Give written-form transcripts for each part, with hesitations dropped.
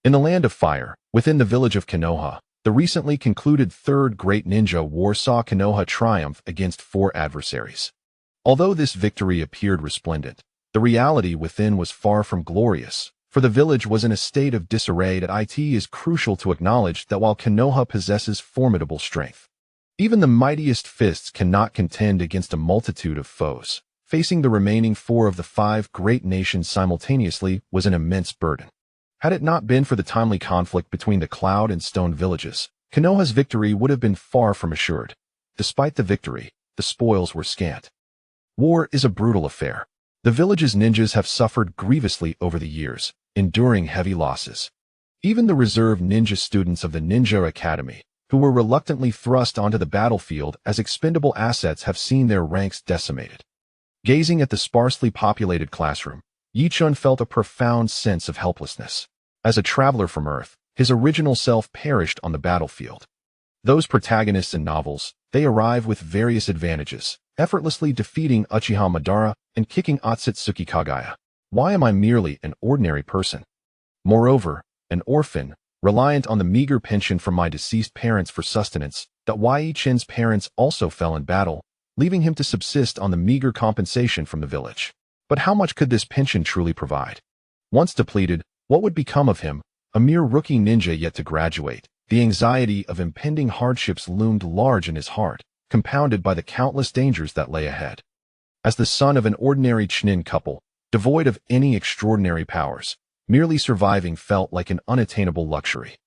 In the Land of Fire, within the village of Konoha, the recently concluded Third Great Ninja War saw Konoha triumph against 4 adversaries. Although this victory appeared resplendent, the reality within was far from glorious, for the village was in a state of disarray. It is crucial to acknowledge that while Konoha possesses formidable strength, even the mightiest fists cannot contend against a multitude of foes. Facing the remaining 4 of the 5 great nations simultaneously was an immense burden. Had it not been for the timely conflict between the Cloud and Stone villages, Konoha's victory would have been far from assured. Despite the victory, the spoils were scant. War is a brutal affair. The village's ninjas have suffered grievously over the years, enduring heavy losses. Even the reserve ninja students of the Ninja Academy, who were reluctantly thrust onto the battlefield as expendable assets, have seen their ranks decimated. Gazing at the sparsely populated classroom, Yi-chun felt a profound sense of helplessness. As a traveler from Earth, his original self perished on the battlefield. Those protagonists in novels, they arrive with various advantages, effortlessly defeating Uchiha Madara and kicking Otsutsuki Kagaya. Why am I merely an ordinary person? Moreover, an orphan, reliant on the meager pension from my deceased parents for sustenance. Yi-chun's parents also fell in battle, leaving him to subsist on the meager compensation from the village. But how much could this pension truly provide? Once depleted, what would become of him, a mere rookie ninja yet to graduate? The anxiety of impending hardships loomed large in his heart, compounded by the countless dangers that lay ahead. As the son of an ordinary Chunin couple, devoid of any extraordinary powers, merely surviving felt like an unattainable luxury.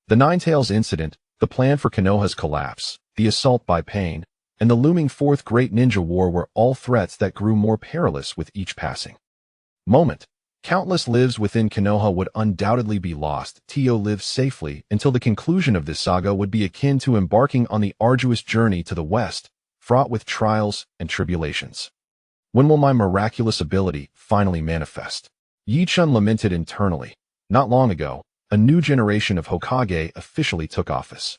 The Ninetales incident, the plan for Konoha's collapse, the assault by Pain, and the looming Fourth Great Ninja War were all threats that grew more perilous with each passing moment. Countless lives within Konoha would undoubtedly be lost. To live safely until the conclusion of this saga would be akin to embarking on the arduous journey to the west, fraught with trials and tribulations. When will my miraculous ability finally manifest? Yi-chun lamented internally. Not long ago, a new generation of Hokage officially took office.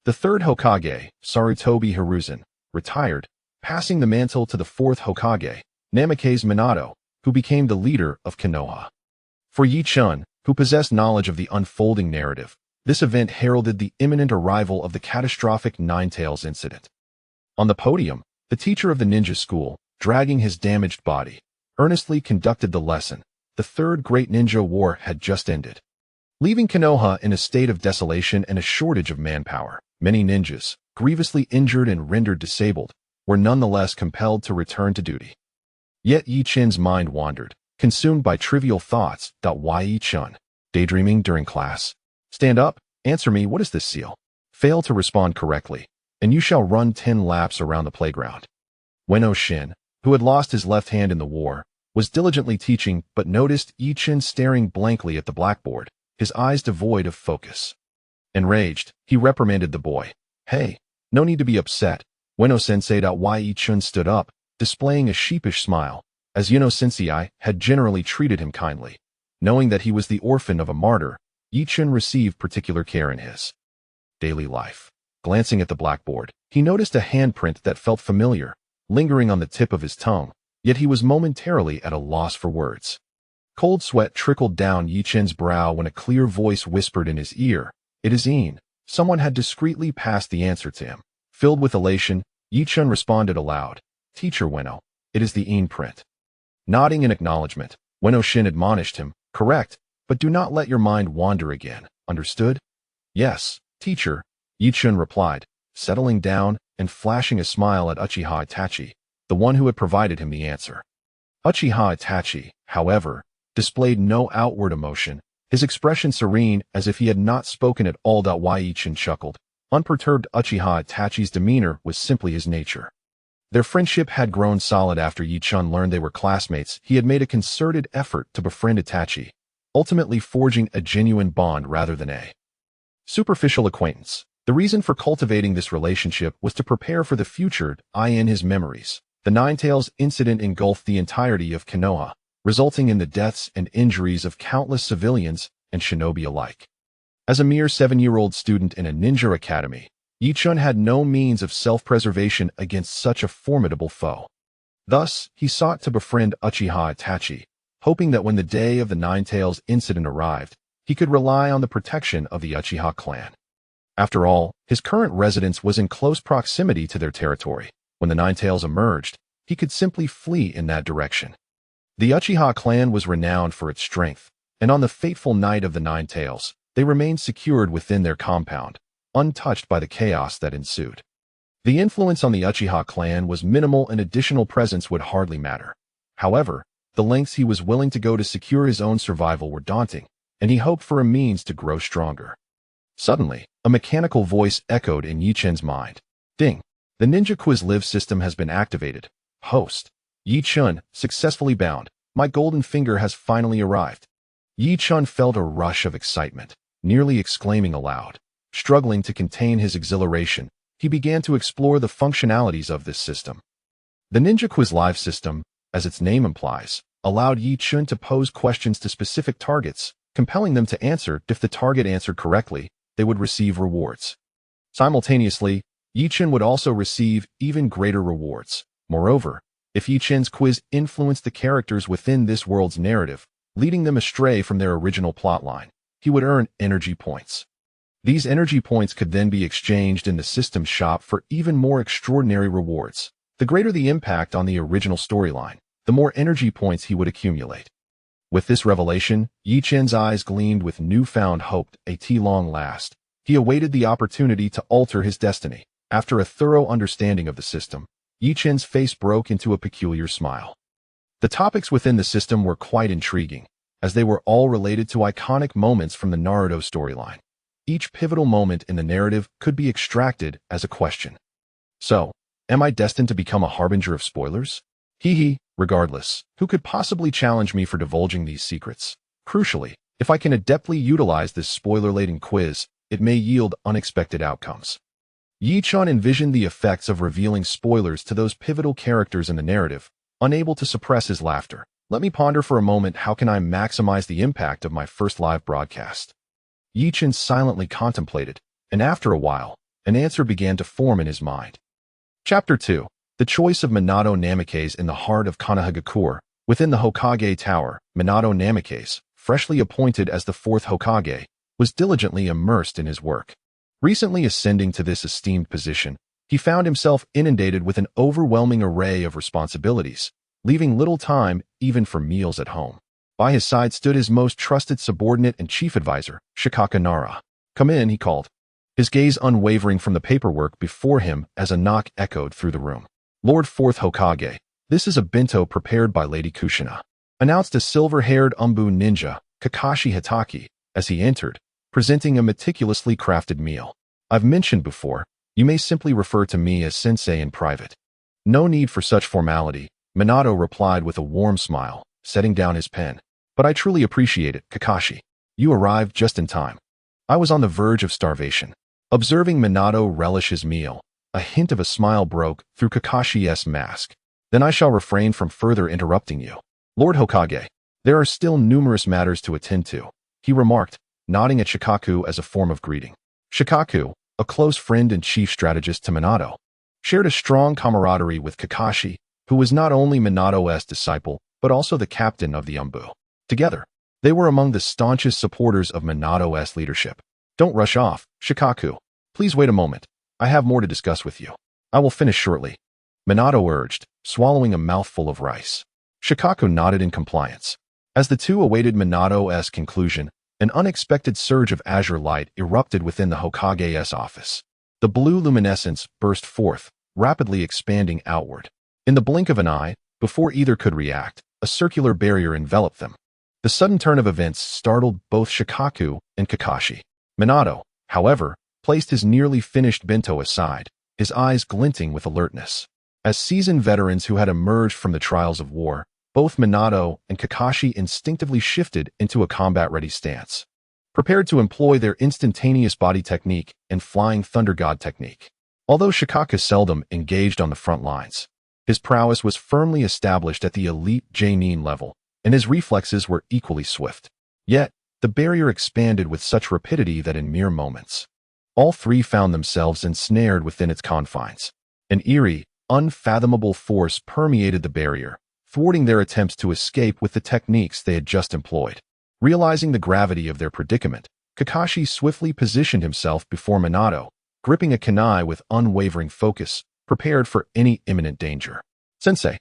The third Hokage, Sarutobi Hiruzen, retired, passing the mantle to the fourth Hokage, Namikaze Minato, who became the leader of Konoha. For Yi-chun, who possessed knowledge of the unfolding narrative, this event heralded the imminent arrival of the catastrophic Ninetales incident. On the podium, the teacher of the ninja school, dragging his damaged body, earnestly conducted the lesson. The Third Great Ninja War had just ended, leaving Konoha in a state of desolation and a shortage of manpower. Many ninjas, grievously injured and rendered disabled, were nonetheless compelled to return to duty. Yet Yi-chun's mind wandered, consumed by trivial thoughts. Why Yi-chun? Daydreaming during class? Stand up, answer me, what is this seal? Fail to respond correctly, and you shall run 10 laps around the playground. Ueno Shin, who had lost his left hand in the war, was diligently teaching but noticed Yi-chun staring blankly at the blackboard, his eyes devoid of focus. Enraged, he reprimanded the boy. Hey, no need to be upset. Ueno-sensei. Yi-chun stood up, displaying a sheepish smile, as Ueno-sensei had generally treated him kindly. Knowing that he was the orphan of a martyr, Yi-chun received particular care in his daily life. Glancing at the blackboard, he noticed a handprint that felt familiar, lingering on the tip of his tongue, yet he was momentarily at a loss for words. Cold sweat trickled down Yi-chun's brow when a clear voice whispered in his ear, "It is Een." Someone had discreetly passed the answer to him. Filled with elation, Yi-chun responded aloud, "Teacher Ueno, it is the Een print." Nodding in acknowledgement, Ueno Shin admonished him, "Correct, but do not let your mind wander again, understood?" "Yes, teacher," Yi-chun replied, settling down and flashing a smile at Uchiha Itachi, the one who had provided him the answer. Uchiha Itachi, however, displayed no outward emotion, his expression serene as if he had not spoken at all. Yi-chun chuckled. Unperturbed, Uchiha Itachi's demeanor was simply his nature. Their friendship had grown solid after Yi-chun learned they were classmates. He had made a concerted effort to befriend Itachi, ultimately forging a genuine bond rather than a superficial acquaintance. The reason for cultivating this relationship was to prepare for the future. In his memories, the Ninetales incident engulfed the entirety of Konoha, resulting in the deaths and injuries of countless civilians and shinobi alike. As a mere 7-year-old student in a ninja academy, Yi-chun had no means of self-preservation against such a formidable foe. Thus, he sought to befriend Uchiha Itachi, hoping that when the day of the Ninetales incident arrived, he could rely on the protection of the Uchiha clan. After all, his current residence was in close proximity to their territory. When the Ninetales emerged, he could simply flee in that direction. The Uchiha clan was renowned for its strength, and on the fateful night of the Ninetales, they remained secured within their compound, untouched by the chaos that ensued. The influence on the Uchiha clan was minimal and additional presence would hardly matter. However, the lengths he was willing to go to secure his own survival were daunting, and he hoped for a means to grow stronger. Suddenly, a mechanical voice echoed in Yi Chen's mind. Ding! The Ninja Quiz Live system has been activated. Host. Yi Chen, successfully bound. My golden finger has finally arrived. Yi Chen felt a rush of excitement, nearly exclaiming aloud. Struggling to contain his exhilaration, he began to explore the functionalities of this system. The Ninja Quiz Live system, as its name implies, allowed Yi Chen to pose questions to specific targets, compelling them to answer. If the target answered correctly, they would receive rewards. Simultaneously, Yi Chen would also receive even greater rewards. Moreover, if Yi Chen's quiz influenced the characters within this world's narrative, leading them astray from their original plotline, he would earn energy points. These energy points could then be exchanged in the system shop for even more extraordinary rewards. The greater the impact on the original storyline, the more energy points he would accumulate. With this revelation, Yi Chen's eyes gleamed with newfound hope. At long last, he awaited the opportunity to alter his destiny. After a thorough understanding of the system, Yi Chen's face broke into a peculiar smile. The topics within the system were quite intriguing, as they were all related to iconic moments from the Naruto storyline. Each pivotal moment in the narrative could be extracted as a question. So, am I destined to become a harbinger of spoilers? Regardless, who could possibly challenge me for divulging these secrets? Crucially, if I can adeptly utilize this spoiler-laden quiz, it may yield unexpected outcomes. Yi Chen envisioned the effects of revealing spoilers to those pivotal characters in the narrative, unable to suppress his laughter. Let me ponder for a moment, how can I maximize the impact of my first live broadcast? Yi Chen silently contemplated, and after a while, an answer began to form in his mind. Chapter 2. The choice of Minato Namikaze. In the heart of Konoha, within the Hokage Tower, Minato Namikaze, freshly appointed as the Fourth Hokage, was diligently immersed in his work. Recently ascending to this esteemed position, he found himself inundated with an overwhelming array of responsibilities, leaving little time even for meals at home. By his side stood his most trusted subordinate and chief advisor, Shikaka Nara. Come in, he called, his gaze unwavering from the paperwork before him as a knock echoed through the room. Lord Fourth Hokage, this is a bento prepared by Lady Kushina, announced a silver-haired Umbu ninja, Kakashi Hitaki, as he entered, presenting a meticulously crafted meal. I've mentioned before, you may simply refer to me as Sensei in private. No need for such formality, Minato replied with a warm smile, setting down his pen. But I truly appreciate it, Kakashi. You arrived just in time. I was on the verge of starvation. Observing Minato relish his meal, a hint of a smile broke through Kakashi's mask. Then I shall refrain from further interrupting you. Lord Hokage, there are still numerous matters to attend to, he remarked, nodding at Shikaku as a form of greeting. Shikaku, a close friend and chief strategist to Minato, shared a strong camaraderie with Kakashi, who was not only Minato's disciple, but also the captain of the Umbu. Together, they were among the staunchest supporters of Minato's leadership. Don't rush off, Shikaku. Please wait a moment. I have more to discuss with you. I will finish shortly, Minato urged, swallowing a mouthful of rice. Shikaku nodded in compliance. As the two awaited Minato's conclusion, an unexpected surge of azure light erupted within the Hokage's office. The blue luminescence burst forth, rapidly expanding outward. In the blink of an eye, before either could react, a circular barrier enveloped them. The sudden turn of events startled both Shikaku and Kakashi. Minato, however, placed his nearly finished bento aside, his eyes glinting with alertness. As seasoned veterans who had emerged from the trials of war, both Minato and Kakashi instinctively shifted into a combat-ready stance, prepared to employ their instantaneous body technique and flying thunder god technique. Although Shikaku seldom engaged on the front lines, his prowess was firmly established at the elite Jonin level, and his reflexes were equally swift. Yet, the barrier expanded with such rapidity that in mere moments, all three found themselves ensnared within its confines. An eerie, unfathomable force permeated the barrier, thwarting their attempts to escape with the techniques they had just employed. Realizing the gravity of their predicament, Kakashi swiftly positioned himself before Minato, gripping a kunai with unwavering focus, prepared for any imminent danger. Sensei,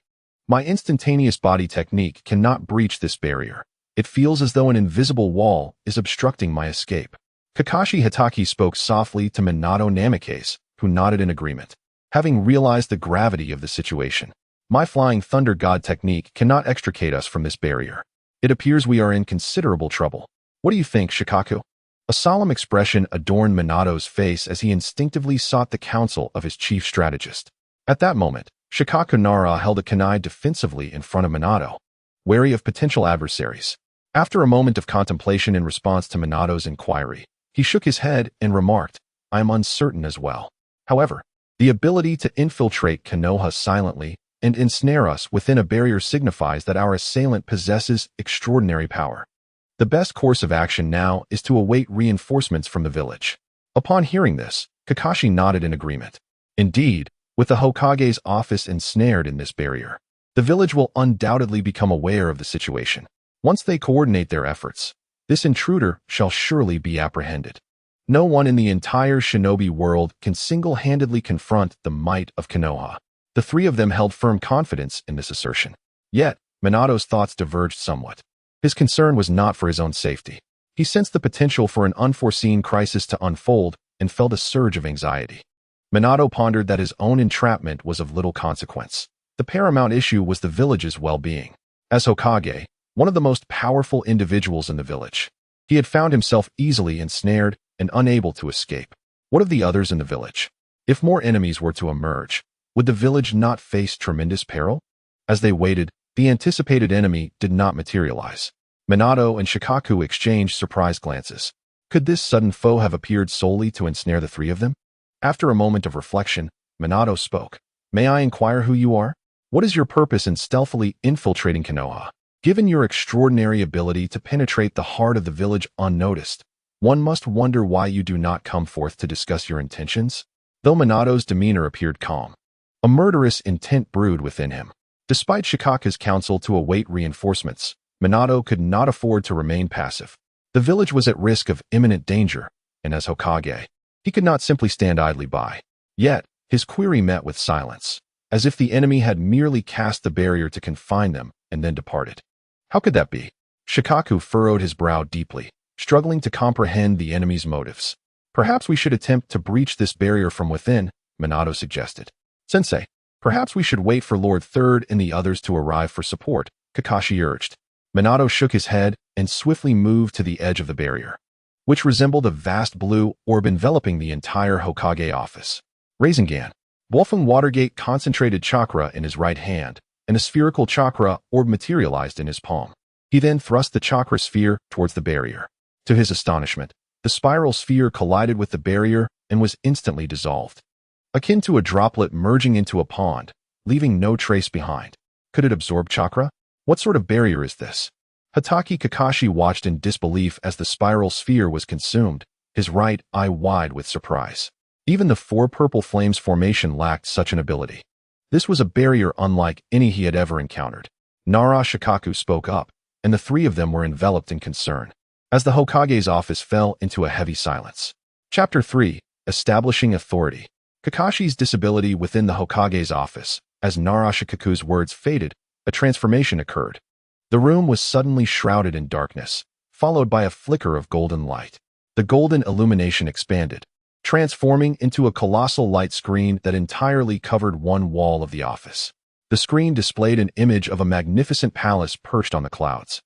my instantaneous body technique cannot breach this barrier. It feels as though an invisible wall is obstructing my escape. Kakashi Hatake spoke softly to Minato Namikaze, who nodded in agreement. Having realized the gravity of the situation, my Flying Thunder God technique cannot extricate us from this barrier. It appears we are in considerable trouble. What do you think, Shikaku? A solemn expression adorned Minato's face as he instinctively sought the counsel of his chief strategist. At that moment, Shikaku Nara held a kunai defensively in front of Minato, wary of potential adversaries. After a moment of contemplation in response to Minato's inquiry, he shook his head and remarked, I am uncertain as well. However, the ability to infiltrate Konoha silently and ensnare us within a barrier signifies that our assailant possesses extraordinary power. The best course of action now is to await reinforcements from the village. Upon hearing this, Kakashi nodded in agreement. Indeed, with the Hokage's office ensnared in this barrier, the village will undoubtedly become aware of the situation. Once they coordinate their efforts, this intruder shall surely be apprehended. No one in the entire shinobi world can single-handedly confront the might of Konoha. The three of them held firm confidence in this assertion. Yet, Minato's thoughts diverged somewhat. His concern was not for his own safety. He sensed the potential for an unforeseen crisis to unfold and felt a surge of anxiety. Minato pondered that his own entrapment was of little consequence. The paramount issue was the village's well-being. As Hokage, one of the most powerful individuals in the village, he had found himself easily ensnared and unable to escape. What of the others in the village? If more enemies were to emerge, would the village not face tremendous peril? As they waited, the anticipated enemy did not materialize. Minato and Shikaku exchanged surprised glances. Could this sudden foe have appeared solely to ensnare the three of them? After a moment of reflection, Minato spoke. May I inquire who you are? What is your purpose in stealthily infiltrating Konoha? Given your extraordinary ability to penetrate the heart of the village unnoticed, one must wonder why you do not come forth to discuss your intentions. Though Minato's demeanor appeared calm, a murderous intent brewed within him. Despite Shikaku's counsel to await reinforcements, Minato could not afford to remain passive. The village was at risk of imminent danger, and as Hokage, he could not simply stand idly by. Yet, his query met with silence, as if the enemy had merely cast the barrier to confine them and then departed. How could that be? Shikaku furrowed his brow deeply, struggling to comprehend the enemy's motives. Perhaps we should attempt to breach this barrier from within, Minato suggested. Sensei, perhaps we should wait for Lord Third and the others to arrive for support, Kakashi urged. Minato shook his head and swiftly moved to the edge of the barrier, which resembled a vast blue orb enveloping the entire Hokage office. Rasengan, Wolfgang Watergate concentrated chakra in his right hand, and a spherical chakra orb materialized in his palm. He then thrust the chakra sphere towards the barrier. To his astonishment, the spiral sphere collided with the barrier and was instantly dissolved, akin to a droplet merging into a pond, leaving no trace behind. Could it absorb chakra? What sort of barrier is this? Hatake Kakashi watched in disbelief as the spiral sphere was consumed, his right eye wide with surprise. Even the four purple flames formation lacked such an ability. This was a barrier unlike any he had ever encountered. Nara Shikaku spoke up, and the three of them were enveloped in concern, as the Hokage's office fell into a heavy silence. Chapter 3. Establishing Authority. Kakashi's disability within the Hokage's office. As Nara Shikaku's words faded, a transformation occurred. The room was suddenly shrouded in darkness, followed by a flicker of golden light. The golden illumination expanded, transforming into a colossal light screen that entirely covered one wall of the office. The screen displayed an image of a magnificent palace perched on the clouds,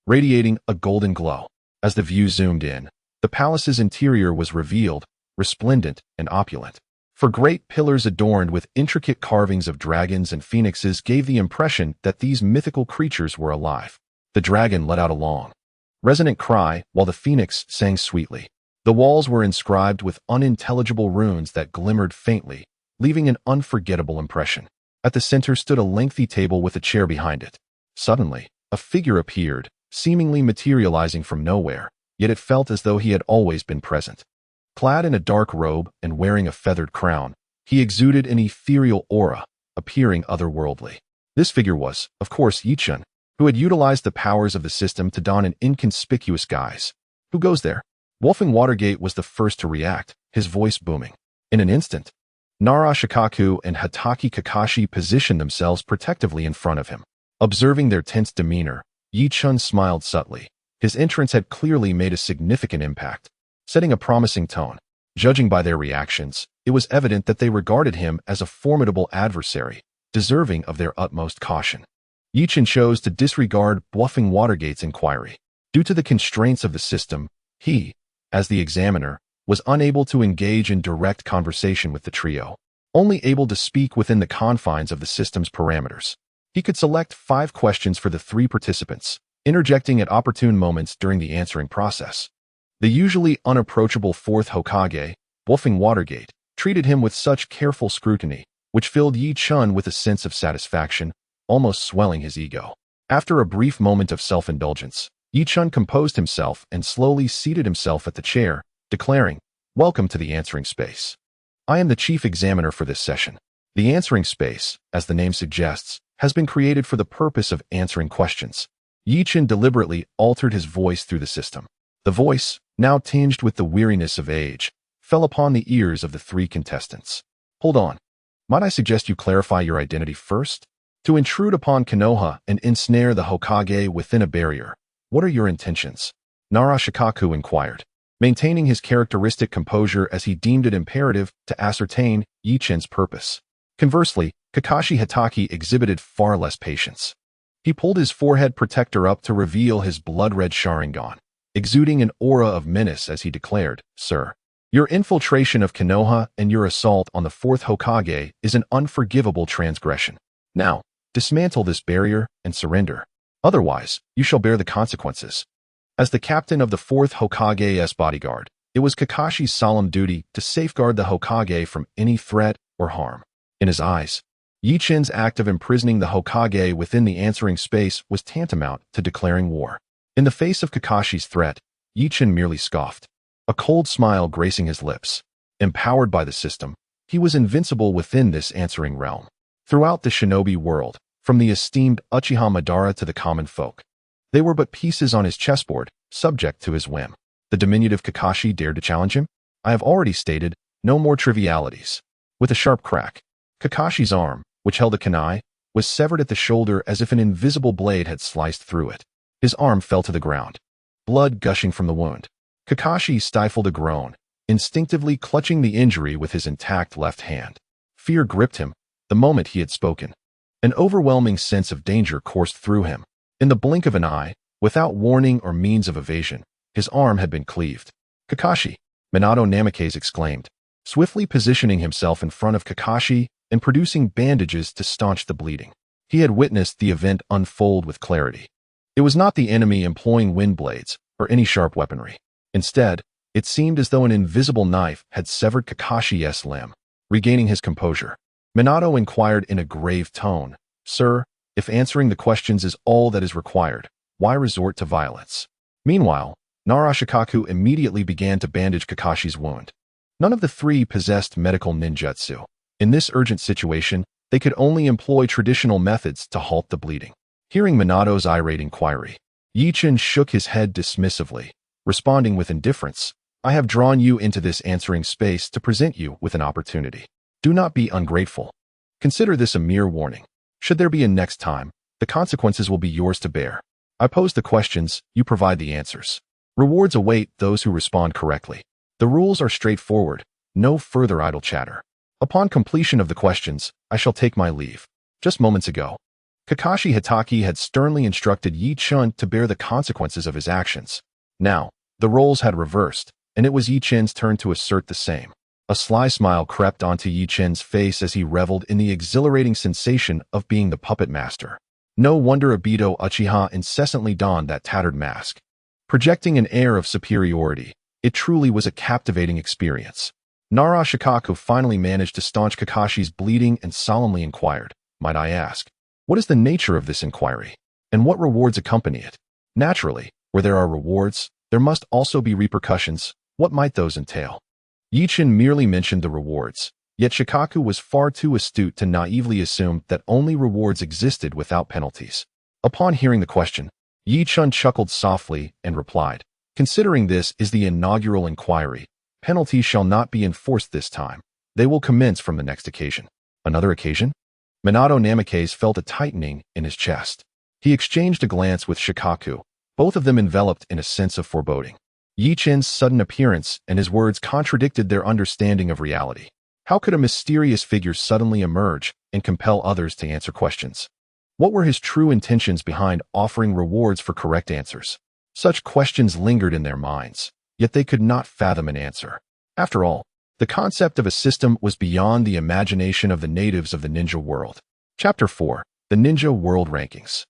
radiating a golden glow. As the view zoomed in, the palace's interior was revealed, resplendent and opulent. For great pillars adorned with intricate carvings of dragons and phoenixes gave the impression that these mythical creatures were alive. The dragon let out a long, resonant cry, while the phoenix sang sweetly. The walls were inscribed with unintelligible runes that glimmered faintly, leaving an unforgettable impression. At the center stood a lengthy table with a chair behind it. Suddenly, a figure appeared, seemingly materializing from nowhere, yet it felt as though he had always been present. Clad in a dark robe and wearing a feathered crown, he exuded an ethereal aura, appearing otherworldly. This figure was, of course, Yichun, who had utilized the powers of the system to don an inconspicuous guise. Who goes there? Wolfing Watergate was the first to react, his voice booming. In an instant, Nara Shikaku and Hatake Kakashi positioned themselves protectively in front of him. Observing their tense demeanor, Yi Chun smiled subtly. His entrance had clearly made a significant impact, setting a promising tone. Judging by their reactions, it was evident that they regarded him as a formidable adversary, deserving of their utmost caution. Yi Chun chose to disregard Bluffing Watergate's inquiry. Due to the constraints of the system, he, as the examiner, was unable to engage in direct conversation with the trio, only able to speak within the confines of the system's parameters. He could select 5 questions for the 3 participants, interjecting at opportune moments during the answering process. The usually unapproachable Fourth Hokage, Bluffing Watergate, treated him with such careful scrutiny, which filled Yi Chun with a sense of satisfaction, almost swelling his ego. After a brief moment of self-indulgence, Yi Chun composed himself and slowly seated himself at the chair, declaring, "Welcome to the answering space. I am the chief examiner for this session. The answering space, as the name suggests, has been created for the purpose of answering questions." Yi Chun deliberately altered his voice through the system. The voice, now tinged with the weariness of age, fell upon the ears of the 3 contestants. "Hold on. Might I suggest you clarify your identity first? To intrude upon Konoha and ensnare the Hokage within a barrier, what are your intentions?" Nara Shikaku inquired, maintaining his characteristic composure as he deemed it imperative to ascertain Yi Chun's purpose. Conversely, Kakashi Hatake exhibited far less patience. He pulled his forehead protector up to reveal his blood-red Sharingan, exuding an aura of menace as he declared, "Sir, your infiltration of Konoha and your assault on the Fourth Hokage is an unforgivable transgression. Now, dismantle this barrier and surrender. Otherwise, you shall bear the consequences." As the captain of the Fourth Hokage's bodyguard, it was Kakashi's solemn duty to safeguard the Hokage from any threat or harm. In his eyes, Yi Chun's act of imprisoning the Hokage within the answering space was tantamount to declaring war. In the face of Kakashi's threat, Yi Chun merely scoffed, a cold smile gracing his lips. Empowered by the system, he was invincible within this answering realm. Throughout the shinobi world, from the esteemed Uchiha Madara to the common folk, they were but pieces on his chessboard, subject to his whim. The diminutive Kakashi dared to challenge him? I have already stated, no more trivialities. With a sharp crack, Kakashi's arm, which held a kunai, was severed at the shoulder as if an invisible blade had sliced through it. His arm fell to the ground, blood gushing from the wound. Kakashi stifled a groan, instinctively clutching the injury with his intact left hand. Fear gripped him the moment he had spoken. An overwhelming sense of danger coursed through him. In the blink of an eye, without warning or means of evasion, his arm had been cleaved. "Kakashi!" Minato Namikaze exclaimed, swiftly positioning himself in front of Kakashi and producing bandages to staunch the bleeding. He had witnessed the event unfold with clarity. It was not the enemy employing wind blades or any sharp weaponry. Instead, it seemed as though an invisible knife had severed Kakashi's limb. Regaining his composure, Minato inquired in a grave tone, "Sir, if answering the questions is all that is required, why resort to violence?" Meanwhile, Nara Shikaku immediately began to bandage Kakashi's wound. None of the 3 possessed medical ninjutsu. In this urgent situation, they could only employ traditional methods to halt the bleeding. Hearing Minato's irate inquiry, Yi Chun shook his head dismissively, responding with indifference, "I have drawn you into this answering space to present you with an opportunity. Do not be ungrateful. Consider this a mere warning. Should there be a next time, the consequences will be yours to bear. I pose the questions, you provide the answers. Rewards await those who respond correctly. The rules are straightforward, no further idle chatter. Upon completion of the questions, I shall take my leave." Just moments ago, Kakashi Hatake had sternly instructed Yi Chun to bear the consequences of his actions. Now, the roles had reversed, and it was Yi Chun's turn to assert the same. A sly smile crept onto Yi Chun's face as he reveled in the exhilarating sensation of being the puppet master. No wonder Obito Uchiha incessantly donned that tattered mask. Projecting an air of superiority, it truly was a captivating experience. Nara Shikaku finally managed to staunch Kakashi's bleeding and solemnly inquired, "Might I ask, what is the nature of this inquiry, and what rewards accompany it?" Naturally, where there are rewards, there must also be repercussions. What might those entail? Yi Chun merely mentioned the rewards, yet Shikaku was far too astute to naively assume that only rewards existed without penalties. Upon hearing the question, Yi Chun chuckled softly and replied, "Considering this is the inaugural inquiry, penalties shall not be enforced this time. They will commence from the next occasion." Another occasion? Minato Namikaze felt a tightening in his chest. He exchanged a glance with Shikaku, both of them enveloped in a sense of foreboding. Yi Chun's sudden appearance and his words contradicted their understanding of reality. How could a mysterious figure suddenly emerge and compel others to answer questions? What were his true intentions behind offering rewards for correct answers? Such questions lingered in their minds, yet they could not fathom an answer. After all, the concept of a system was beyond the imagination of the natives of the ninja world. Chapter 4. The Ninja World Rankings.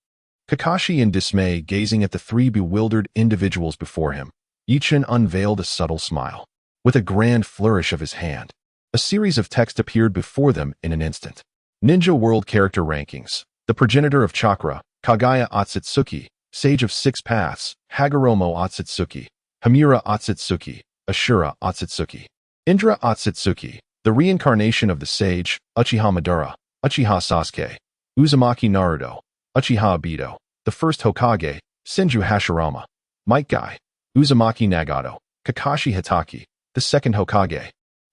Kakashi in dismay gazing at the three bewildered individuals before him, Yi Chun unveiled a subtle smile. With a grand flourish of his hand, a series of text appeared before them in an instant. Ninja World Character Rankings. The progenitor of chakra, Kagaya Otsutsuki, Sage of Six Paths, Hagoromo Otsutsuki, Hamura Otsutsuki, Ashura Otsutsuki. Indra Otsutsuki, the reincarnation of the sage, Uchiha Madara, Uchiha Sasuke, Uzumaki Naruto, Uchiha Obito, the first Hokage, Senju Hashirama, Might Guy, Uzumaki Nagato, Kakashi Hitaki, the second Hokage,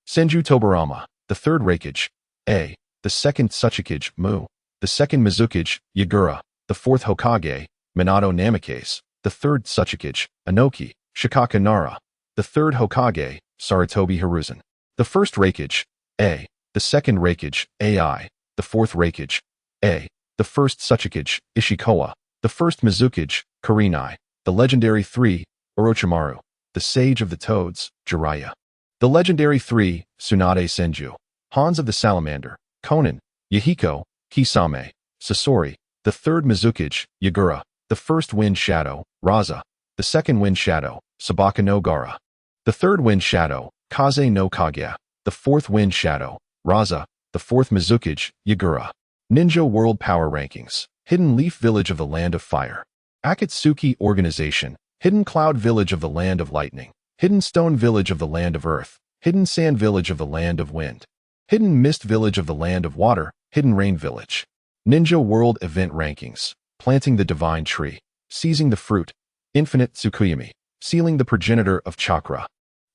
Senju Tobirama, the third Raikage, A, the second Tsuchikage, Mu, the second Mizukage, Yagura, the fourth Hokage, Minato Namikaze, the third Tsuchikage, Inoki, Shikaka Nara, the third Hokage, Sarutobi Hiruzen, the first Raikage, A, the second Raikage, Ai, the fourth Raikage, A, the first Tsuchikage, Ishikawa, the first Mizukage, Kurenai, the legendary 3, Orochimaru, the sage of the toads, Jiraiya, the legendary 3, Tsunade Senju, Hans of the Salamander, Konan, Yahiko, Kisame, Sasori, the third Mizukage, Yagura, the first Wind Shadow, Raza, the second Wind Shadow, Sabaka no Gara, the third Wind Shadow, Kaze no Kaguya, the fourth Wind Shadow, Raza, the fourth Mizukage, Yagura. Ninja World Power Rankings. Hidden Leaf Village of the Land of Fire. Akatsuki Organization. Hidden Cloud Village of the Land of Lightning. Hidden Stone Village of the Land of Earth. Hidden Sand Village of the Land of Wind. Hidden Mist Village of the Land of Water. Hidden Rain Village. Ninja World Event Rankings. Planting the Divine Tree. Seizing the Fruit. Infinite Tsukuyami. Sealing the Progenitor of Chakra.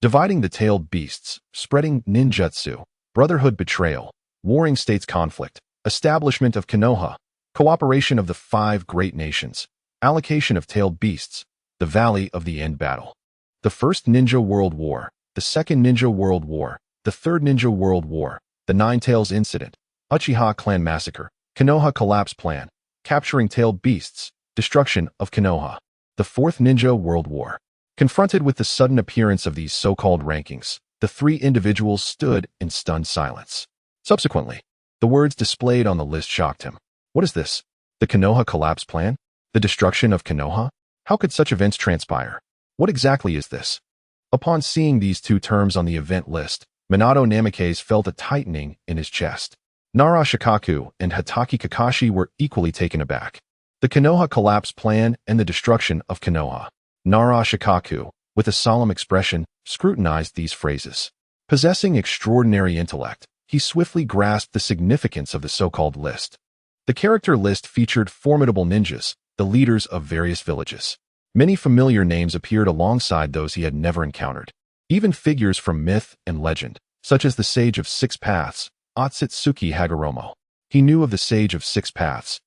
Dividing the Tailed Beasts. Spreading Ninjutsu. Brotherhood Betrayal. Warring States Conflict. Establishment of Konoha. Cooperation of the 5 Great Nations. Allocation of Tailed Beasts. The Valley of the End Battle. The First Ninja World War. The Second Ninja World War. The Third Ninja World War. The Nine Tails Incident. Uchiha Clan Massacre. Konoha Collapse Plan. Capturing Tailed Beasts. Destruction of Konoha. The Fourth Ninja World War. Confronted with the sudden appearance of these so-called rankings, the three individuals stood in stunned silence. Subsequently, the words displayed on the list shocked him. What is this? The Konoha Collapse Plan? The destruction of Konoha? How could such events transpire? What exactly is this? Upon seeing these two terms on the event list, Minato Namikaze felt a tightening in his chest. Nara Shikaku and Hitaki Kakashi were equally taken aback. The Konoha Collapse Plan and the destruction of Konoha. Nara Shikaku, with a solemn expression, scrutinized these phrases. Possessing extraordinary intellect, he swiftly grasped the significance of the so-called list. The character list featured formidable ninjas, the leaders of various villages. Many familiar names appeared alongside those he had never encountered. Even figures from myth and legend, such as the Sage of Six Paths, Otsutsuki Hagoromo. He knew of the Sage of Six Paths.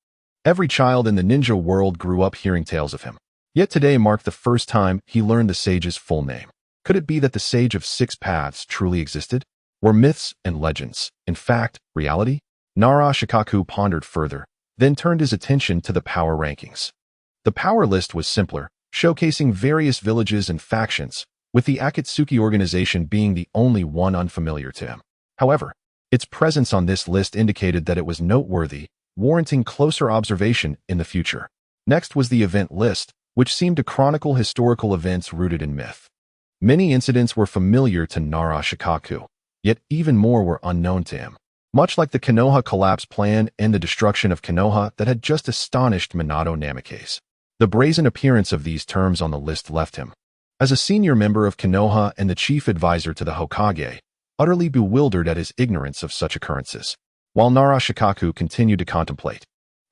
Every child in the ninja world grew up hearing tales of him. Yet today marked the first time he learned the sage's full name. Could it be that the Sage of Six Paths truly existed? Were myths and legends, in fact, reality? Nara Shikaku pondered further, then turned his attention to the power rankings. The power list was simpler, showcasing various villages and factions, with the Akatsuki organization being the only one unfamiliar to him. However, its presence on this list indicated that it was noteworthy, warranting closer observation in the future. Next was the event list, which seemed to chronicle historical events rooted in myth. Many incidents were familiar to Nara Shikaku, yet even more were unknown to him. Much like the Konoha Collapse Plan and the destruction of Konoha that had just astonished Minato Namikaze. The brazen appearance of these terms on the list left him. As a senior member of Konoha and the chief advisor to the Hokage, utterly bewildered at his ignorance of such occurrences, while Nara Shikaku continued to contemplate.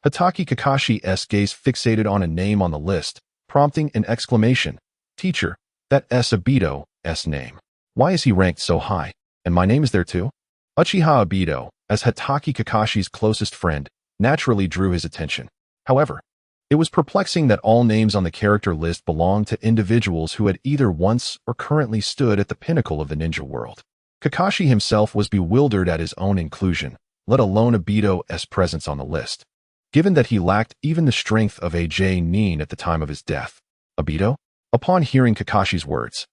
Itachi Kakashi's gaze fixated on a name on the list, prompting an exclamation. Teacher, that's Obito's name. Why is he ranked so high? And my name is there too? Uchiha Obito, as Itachi Kakashi's closest friend, naturally drew his attention. However, it was perplexing that all names on the character list belonged to individuals who had either once or currently stood at the pinnacle of the ninja world. Kakashi himself was bewildered at his own inclusion, let alone Obito's presence on the list, given that he lacked even the strength of a Nin at the time of his death. Obito? Upon hearing Kakashi's words,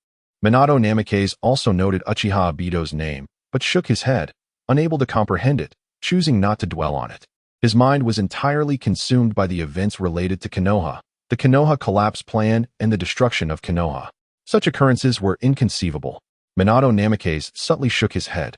Minato Namikaze also noted Uchiha Obito's name, but shook his head, unable to comprehend it, choosing not to dwell on it. His mind was entirely consumed by the events related to Konoha, the Konoha collapse plan, and the destruction of Konoha. Such occurrences were inconceivable. Minato Namikaze subtly shook his head.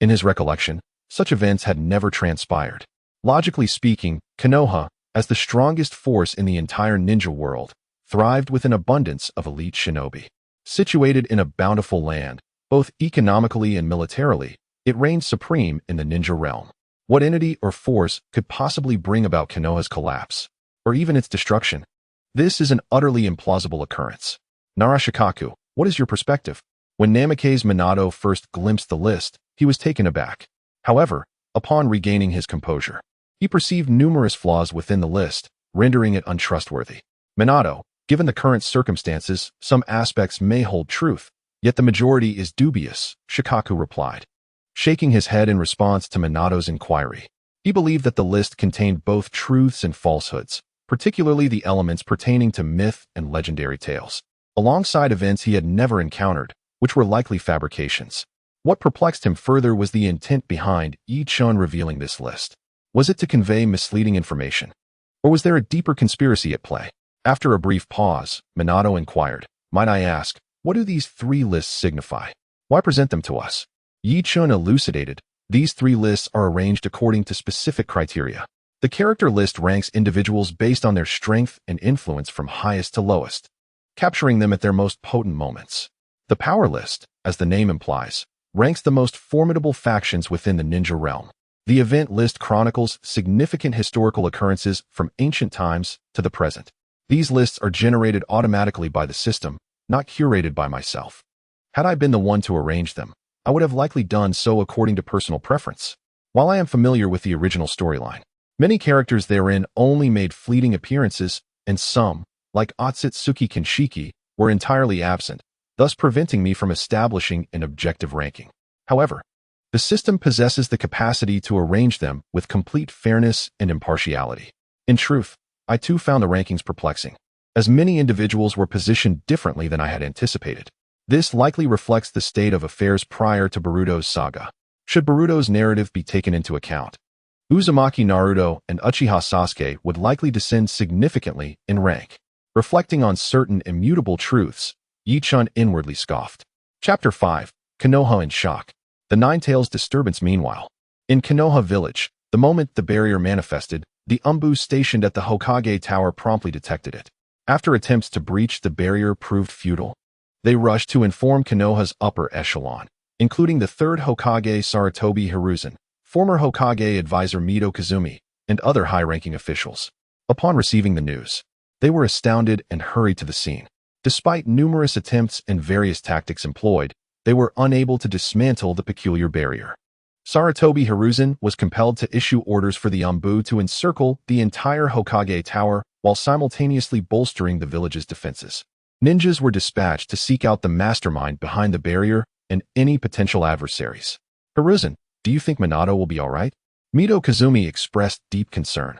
In his recollection, such events had never transpired. Logically speaking, Konoha, as the strongest force in the entire ninja world, thrived with an abundance of elite shinobi. Situated in a bountiful land, both economically and militarily, it reigned supreme in the ninja realm. What entity or force could possibly bring about Konoha's collapse, or even its destruction? This is an utterly implausible occurrence. Narashikaku, what is your perspective? When Namikaze Minato first glimpsed the list, he was taken aback. However, upon regaining his composure, he perceived numerous flaws within the list, rendering it untrustworthy. Minato, given the current circumstances, some aspects may hold truth, yet the majority is dubious, Shikaku replied, shaking his head in response to Minato's inquiry. He believed that the list contained both truths and falsehoods, particularly the elements pertaining to myth and legendary tales, alongside events he had never encountered, which were likely fabrications. What perplexed him further was the intent behind Ichon revealing this list. Was it to convey misleading information? Or was there a deeper conspiracy at play? After a brief pause, Minato inquired, might I ask, what do these three lists signify? Why present them to us? Yi-chun elucidated, these three lists are arranged according to specific criteria. The character list ranks individuals based on their strength and influence from highest to lowest, capturing them at their most potent moments. The power list, as the name implies, ranks the most formidable factions within the ninja realm. The event list chronicles significant historical occurrences from ancient times to the present. These lists are generated automatically by the system, not curated by myself. Had I been the one to arrange them, I would have likely done so according to personal preference. While I am familiar with the original storyline, many characters therein only made fleeting appearances, and some, like Otsutsuki Kenshiki, were entirely absent, thus preventing me from establishing an objective ranking. However, the system possesses the capacity to arrange them with complete fairness and impartiality. In truth, I too found the rankings perplexing, as many individuals were positioned differently than I had anticipated. This likely reflects the state of affairs prior to Boruto's saga. Should Boruto's narrative be taken into account, Uzumaki Naruto and Uchiha Sasuke would likely descend significantly in rank. Reflecting on certain immutable truths, Yi-chun inwardly scoffed. Chapter 5, Konoha in Shock. The Nine-Tails disturbance meanwhile. In Konoha village, the moment the barrier manifested, the Umbu stationed at the Hokage tower promptly detected it. After attempts to breach the barrier proved futile, they rushed to inform Konoha's upper echelon, including the third Hokage Sarutobi Hiruzen, former Hokage advisor Mito Kazumi, and other high-ranking officials. Upon receiving the news, they were astounded and hurried to the scene. Despite numerous attempts and various tactics employed, they were unable to dismantle the peculiar barrier. Sarutobi Hiruzen was compelled to issue orders for the Umbu to encircle the entire Hokage tower while simultaneously bolstering the village's defenses. Ninjas were dispatched to seek out the mastermind behind the barrier and any potential adversaries. Hiruzen, do you think Minato will be alright? Mito Kazumi expressed deep concern,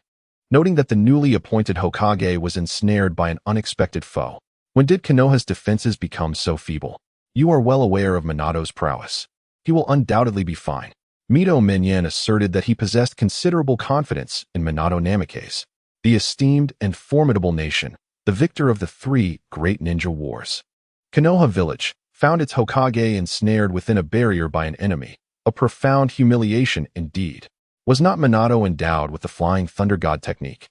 noting that the newly appointed Hokage was ensnared by an unexpected foe. When did Konoha's defenses become so feeble? You are well aware of Minato's prowess. He will undoubtedly be fine. Mito Minyan asserted that he possessed considerable confidence in Minato Namikaze, the esteemed and formidable nation, the victor of the three great ninja wars. Konoha village found its Hokage ensnared within a barrier by an enemy, a profound humiliation indeed. Was not Minato endowed with the Flying Thunder God technique?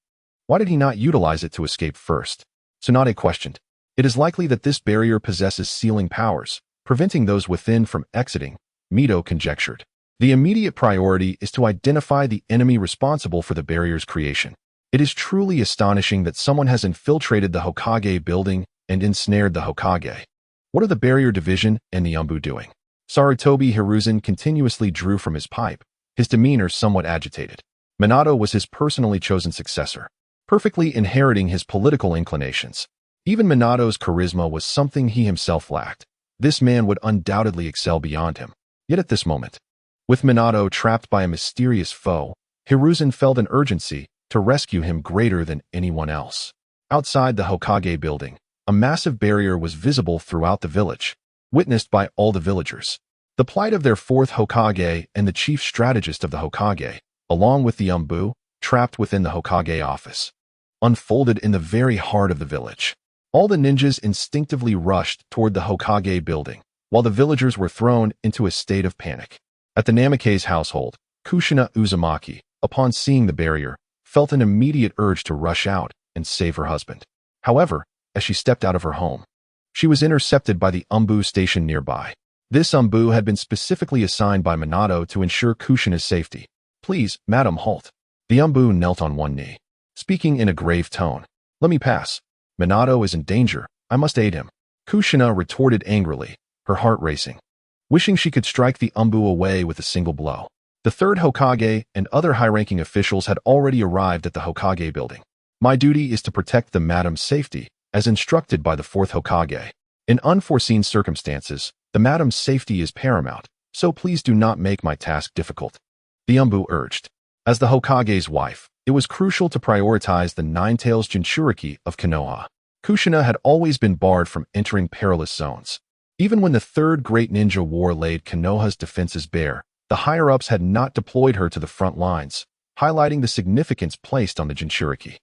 Why did he not utilize it to escape first? Tsunade questioned. It is likely that this barrier possesses sealing powers, preventing those within from exiting, Mito conjectured. The immediate priority is to identify the enemy responsible for the barrier's creation. It is truly astonishing that someone has infiltrated the Hokage building and ensnared the Hokage. What are the barrier division and the Umbu doing? Sarutobi Hiruzen continuously drew from his pipe, his demeanor somewhat agitated. Minato was his personally chosen successor, perfectly inheriting his political inclinations. Even Minato's charisma was something he himself lacked. This man would undoubtedly excel beyond him. Yet at this moment, with Minato trapped by a mysterious foe, Hiruzen felt an urgency to rescue him greater than anyone else. Outside the Hokage building, a massive barrier was visible throughout the village, witnessed by all the villagers. The plight of their fourth Hokage and the chief strategist of the Hokage, along with the Umbu, trapped within the Hokage office, unfolded in the very heart of the village. All the ninjas instinctively rushed toward the Hokage building, while the villagers were thrown into a state of panic. At the Namikaze household, Kushina Uzumaki, upon seeing the barrier, felt an immediate urge to rush out and save her husband. However, as she stepped out of her home, she was intercepted by the Umbu station nearby. This Umbu had been specifically assigned by Minato to ensure Kushina's safety. "Please, madam, halt." The Umbu knelt on one knee, speaking in a grave tone. "Let me pass. Minato is in danger. I must aid him." Kushina retorted angrily, her heart racing, wishing she could strike the Umbu away with a single blow. The third Hokage and other high-ranking officials had already arrived at the Hokage building. "My duty is to protect the madam's safety, as instructed by the fourth Hokage. In unforeseen circumstances, the madam's safety is paramount, so please do not make my task difficult," the Umbu urged. As the Hokage's wife, it was crucial to prioritize the Nine-Tails Jinchuriki of Konoha. Kushina had always been barred from entering perilous zones. Even when the Third Great Ninja War laid Konoha's defenses bare, the higher-ups had not deployed her to the front lines, highlighting the significance placed on the Jinchuriki.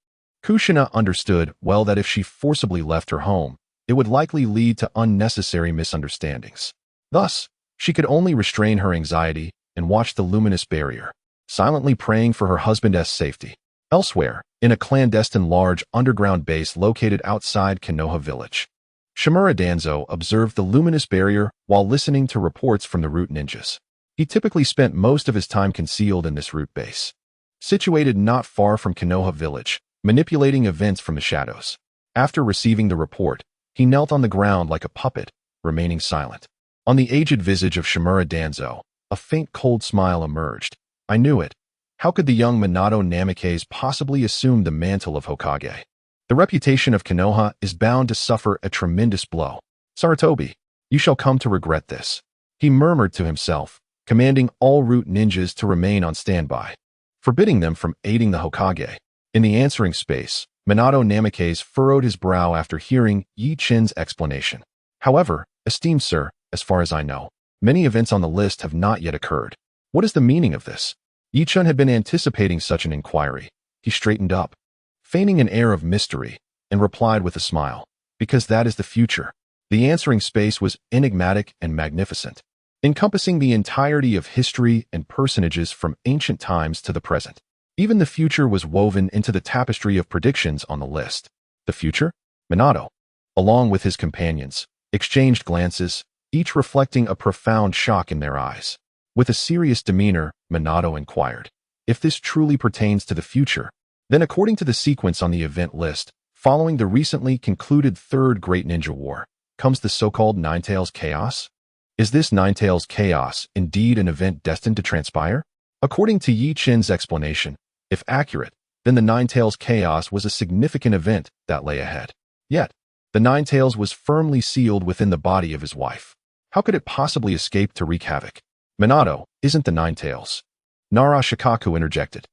Kushina understood well that if she forcibly left her home, it would likely lead to unnecessary misunderstandings. Thus, she could only restrain her anxiety and watch the luminous barrier, silently praying for her husband's safety. Elsewhere, in a clandestine large underground base located outside Konoha village, Shimura Danzo observed the luminous barrier while listening to reports from the root ninjas. He typically spent most of his time concealed in this root base, situated not far from Konoha village, manipulating events from the shadows. After receiving the report, he knelt on the ground like a puppet, remaining silent. On the aged visage of Shimura Danzo, a faint cold smile emerged. "I knew it. How could the young Minato Namikaze possibly assume the mantle of Hokage? The reputation of Konoha is bound to suffer a tremendous blow. Sarutobi, you shall come to regret this," he murmured to himself, commanding all root ninjas to remain on standby, forbidding them from aiding the Hokage. In the answering space, Minato Namikaze furrowed his brow after hearing Yi Chen's explanation. "However, esteemed sir, as far as I know, many events on the list have not yet occurred. What is the meaning of this?" Yi Chen had been anticipating such an inquiry. He straightened up, feigning an air of mystery, and replied with a smile, "Because that is the future." The answering space was enigmatic and magnificent, encompassing the entirety of history and personages from ancient times to the present. Even the future was woven into the tapestry of predictions on the list. The future? Minato, along with his companions, exchanged glances, each reflecting a profound shock in their eyes. With a serious demeanor, Minato inquired, "If this truly pertains to the future, then according to the sequence on the event list, following the recently concluded Third Great Ninja War, comes the so-called Nine-Tails Chaos? Is this Nine-Tails Chaos indeed an event destined to transpire?" According to Yi Chen's explanation, if accurate, then the Nine-Tails Chaos was a significant event that lay ahead. Yet, the Nine-Tails was firmly sealed within the body of his wife. How could it possibly escape to wreak havoc? "Minato, isn't the Nine-Tails?" Nara Shikaku interjected.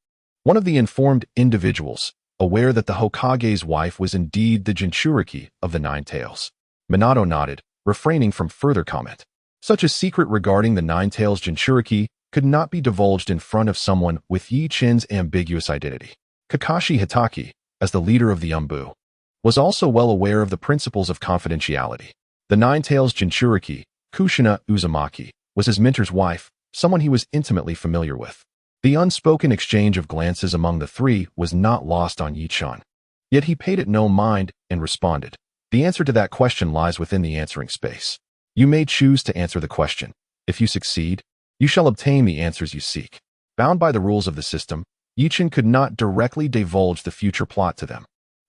One of the informed individuals, aware that the Hokage's wife was indeed the Jinchuriki of the Nine-Tails. Minato nodded, refraining from further comment. Such a secret regarding the Nine-Tails Jinchuriki could not be divulged in front of someone with Yi Chen's ambiguous identity. Kakashi Hitaki, as the leader of the Umbu, was also well aware of the principles of confidentiality. The Nine-Tails Jinchuriki, Kushina Uzumaki, was his mentor's wife, someone he was intimately familiar with. The unspoken exchange of glances among the three was not lost on Yi Chen. Yet he paid it no mind and responded, "The answer to that question lies within the answering space. You may choose to answer the question. If you succeed, you shall obtain the answers you seek. Bound by the rules of the system, Yichin could not directly divulge the future plot to them.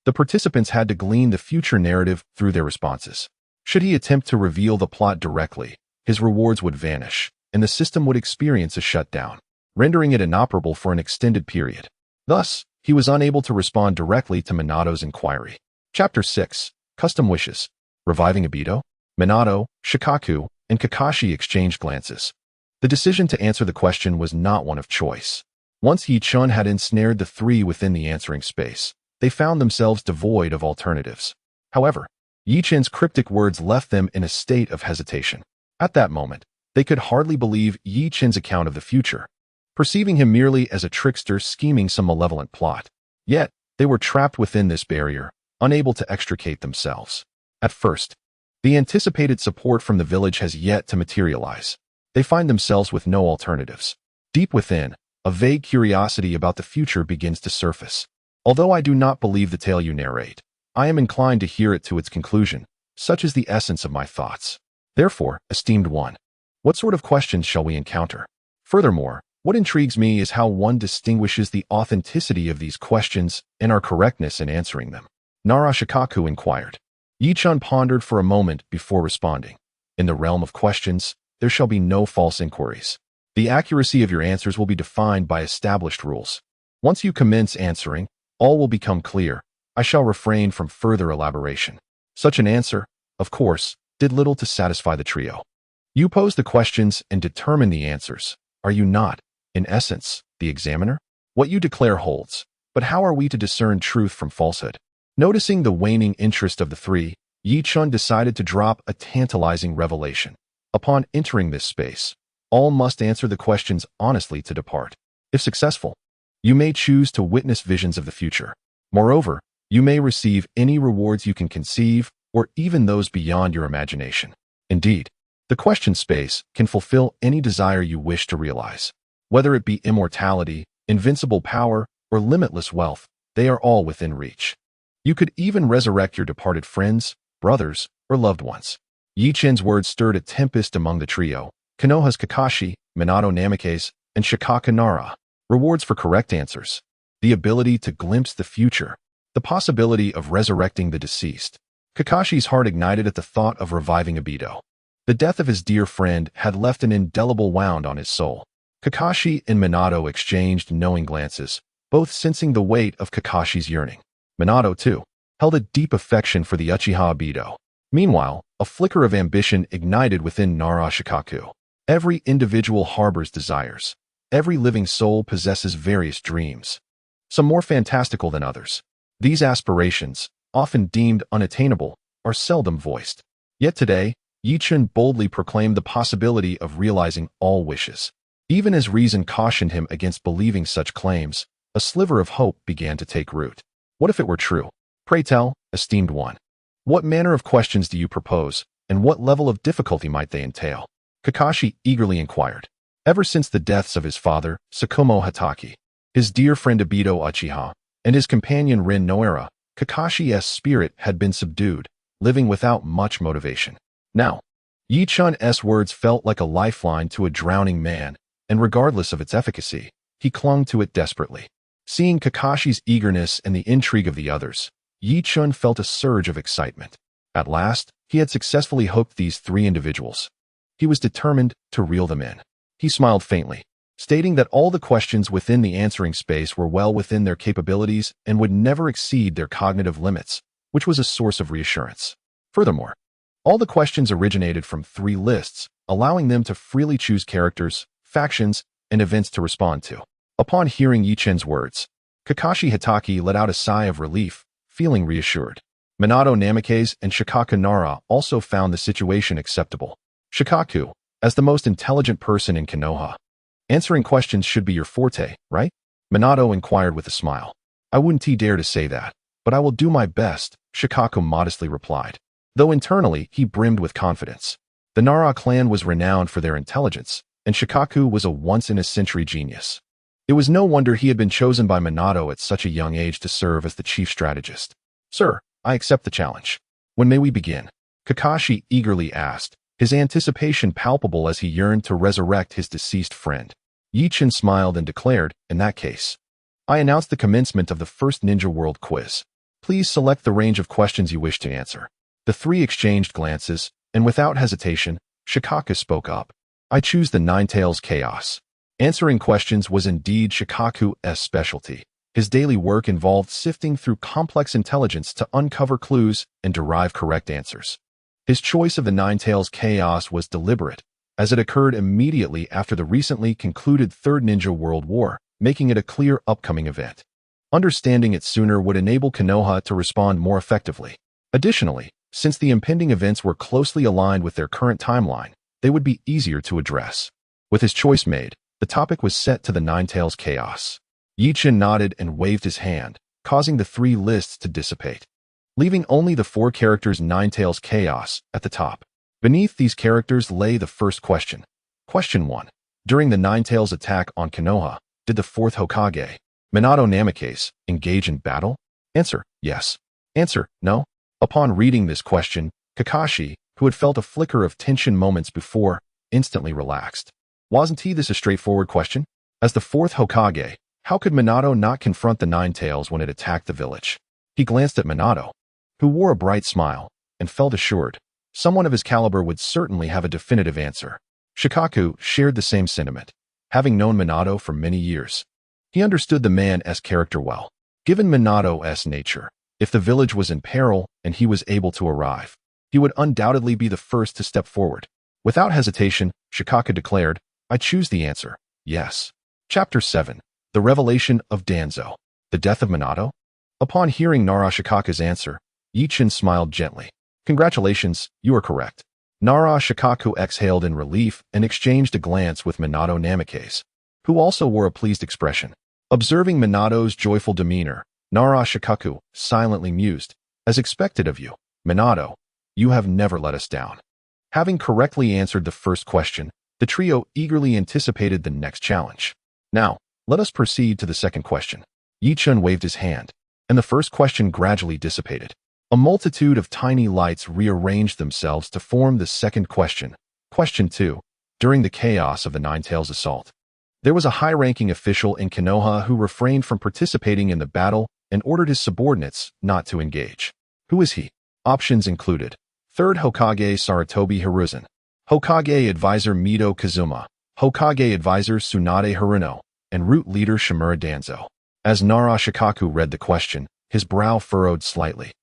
The participants had to glean the future narrative through their responses. Should he attempt to reveal the plot directly, his rewards would vanish, and the system would experience a shutdown, rendering it inoperable for an extended period. Thus, he was unable to respond directly to Minato's inquiry. Chapter 6. Custom Wishes. Reviving Obito? Minato, Shikaku, and Kakashi exchanged glances. The decision to answer the question was not one of choice. Once Yi-chun had ensnared the three within the answering space, they found themselves devoid of alternatives. However, Yi-chun's cryptic words left them in a state of hesitation. At that moment, they could hardly believe Yi-chun's account of the future, perceiving him merely as a trickster scheming some malevolent plot. Yet, they were trapped within this barrier, unable to extricate themselves. At first, the anticipated support from the village has yet to materialize. They find themselves with no alternatives. Deep within, a vague curiosity about the future begins to surface. Although I do not believe the tale you narrate, I am inclined to hear it to its conclusion. Such is the essence of my thoughts. Therefore, esteemed one, what sort of questions shall we encounter? Furthermore, what intrigues me is how one distinguishes the authenticity of these questions and our correctness in answering them. Nara Shikaku inquired. Yi-chun pondered for a moment before responding. In the realm of questions, there shall be no false inquiries. The accuracy of your answers will be defined by established rules. Once you commence answering, all will become clear. I shall refrain from further elaboration. Such an answer, of course, did little to satisfy the trio. You pose the questions and determine the answers. Are you not, in essence, the examiner? What you declare holds, but how are we to discern truth from falsehood? Noticing the waning interest of the three, Yi-chun decided to drop a tantalizing revelation. Upon entering this space, all must answer the questions honestly to depart. If successful, you may choose to witness visions of the future. Moreover, you may receive any rewards you can conceive, or even those beyond your imagination. Indeed, the question space can fulfill any desire you wish to realize. Whether it be immortality, invincible power, or limitless wealth, they are all within reach. You could even resurrect your departed friends, brothers, or loved ones. Yi-chun's words stirred a tempest among the trio. Konoha's Kakashi, Minato Namikaze, and Shikaku Nara. Rewards for correct answers. The ability to glimpse the future. The possibility of resurrecting the deceased. Kakashi's heart ignited at the thought of reviving Obito. The death of his dear friend had left an indelible wound on his soul. Kakashi and Minato exchanged knowing glances, both sensing the weight of Kakashi's yearning. Minato, too, held a deep affection for the Uchiha Obito. Meanwhile, a flicker of ambition ignited within Nara Shikaku. Every individual harbors desires. Every living soul possesses various dreams, some more fantastical than others. These aspirations, often deemed unattainable, are seldom voiced. Yet today, Yi-chun boldly proclaimed the possibility of realizing all wishes. Even as reason cautioned him against believing such claims, a sliver of hope began to take root. What if it were true? Pray tell, esteemed one. What manner of questions do you propose, and what level of difficulty might they entail? Kakashi eagerly inquired. Ever since the deaths of his father, Tsukumo Hatake, his dear friend Obito Uchiha, and his companion Rin Noara, Kakashi's spirit had been subdued, living without much motivation. Now, Yi-chun's words felt like a lifeline to a drowning man, and regardless of its efficacy, he clung to it desperately. Seeing Kakashi's eagerness and the intrigue of the others, Yi-chun felt a surge of excitement. At last, he had successfully hooked these three individuals. He was determined to reel them in. He smiled faintly, stating that all the questions within the answering space were well within their capabilities and would never exceed their cognitive limits, which was a source of reassurance. Furthermore, all the questions originated from three lists, allowing them to freely choose characters, factions, and events to respond to. Upon hearing Yi-chun's words, Kakashi Hatake let out a sigh of relief, feeling reassured. Minato Namikaze and Shikaku Nara also found the situation acceptable. Shikaku, as the most intelligent person in Konoha, answering questions should be your forte, right? Minato inquired with a smile. I wouldn't dare to say that, but I will do my best, Shikaku modestly replied, though internally he brimmed with confidence. The Nara clan was renowned for their intelligence, and Shikaku was a once-in-a-century genius. It was no wonder he had been chosen by Minato at such a young age to serve as the chief strategist. Sir, I accept the challenge. When may we begin? Kakashi eagerly asked, his anticipation palpable as he yearned to resurrect his deceased friend. Yi-chun smiled and declared, in that case, I announce the commencement of the first Ninja World quiz. Please select the range of questions you wish to answer. The three exchanged glances, and without hesitation, Shikaku spoke up. I choose the Ninetales Chaos. Answering questions was indeed Shikaku's specialty. His daily work involved sifting through complex intelligence to uncover clues and derive correct answers. His choice of the Ninetales Chaos was deliberate, as it occurred immediately after the recently concluded Third Ninja World War, making it a clear upcoming event. Understanding it sooner would enable Konoha to respond more effectively. Additionally, since the impending events were closely aligned with their current timeline, they would be easier to address. With his choice made, the topic was set to the Ninetales Chaos. Yi-Chin nodded and waved his hand, causing the three lists to dissipate, leaving only the four characters Ninetales Chaos at the top. Beneath these characters lay the first question. Question 1. During the Ninetales attack on Konoha, did the Fourth Hokage, Minato Namikaze, engage in battle? Answer, yes. Answer, no. Upon reading this question, Kakashi, who had felt a flicker of tension moments before, instantly relaxed. Wasn't this a straightforward question? As the Fourth Hokage, how could Minato not confront the Ninetales when it attacked the village? He glanced at Minato, who wore a bright smile, and felt assured. Someone of his caliber would certainly have a definitive answer. Shikaku shared the same sentiment. Having known Minato for many years, he understood the man's character well. Given Minato's nature, if the village was in peril and he was able to arrive, he would undoubtedly be the first to step forward. Without hesitation, Shikaku declared, I choose the answer, yes. Chapter 7. The Revelation of Danzo. The Death of Minato? Upon hearing Nara Shikaku's answer, Yi-Chin smiled gently. Congratulations, you are correct. Nara Shikaku exhaled in relief and exchanged a glance with Minato Namikaze, who also wore a pleased expression. Observing Minato's joyful demeanor, Nara Shikaku silently mused, as expected of you, Minato, you have never let us down. Having correctly answered the first question, the trio eagerly anticipated the next challenge. Now, let us proceed to the second question. Yi-Chin waved his hand, and the first question gradually dissipated. A multitude of tiny lights rearranged themselves to form the second question. Question 2. During the chaos of the Ninetales assault, there was a high-ranking official in Konoha who refrained from participating in the battle and ordered his subordinates not to engage. Who is he? Options included Third Hokage Sarutobi Hiruzen, Hokage Advisor Mito Kazuma, Hokage Advisor Tsunade Haruno, and Root Leader Shimura Danzo. As Nara Shikaku read the question, his brow furrowed slightly.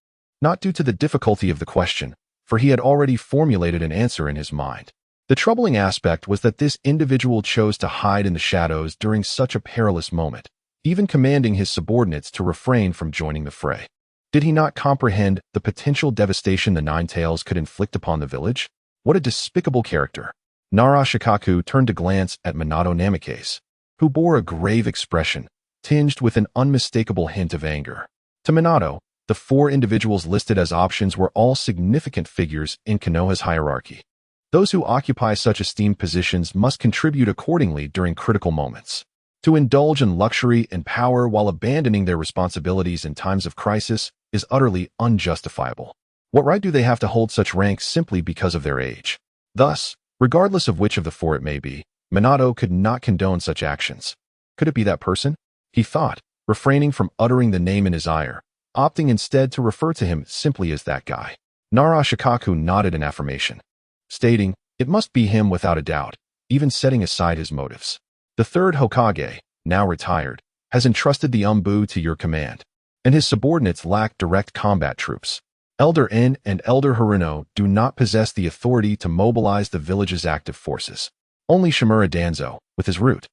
Not due to the difficulty of the question, for he had already formulated an answer in his mind. The troubling aspect was that this individual chose to hide in the shadows during such a perilous moment, even commanding his subordinates to refrain from joining the fray. Did he not comprehend the potential devastation the Ninetales could inflict upon the village? What a despicable character. Nara Shikaku turned to glance at Minato Namikaze, who bore a grave expression, tinged with an unmistakable hint of anger. To Minato, the four individuals listed as options were all significant figures in Konoha's hierarchy. Those who occupy such esteemed positions must contribute accordingly during critical moments. To indulge in luxury and power while abandoning their responsibilities in times of crisis is utterly unjustifiable. What right do they have to hold such rank simply because of their age? Thus, regardless of which of the four it may be, Minato could not condone such actions. Could it be that person? He thought, refraining from uttering the name in his ire, opting instead to refer to him simply as that guy. Nara Shikaku nodded in affirmation, stating, it must be him without a doubt, even setting aside his motives. The third Hokage, now retired, has entrusted the Umbu to your command, and his subordinates lack direct combat troops. Elder In and Elder Haruno do not possess the authority to mobilize the village's active forces. Only Shimura Danzo, with his root,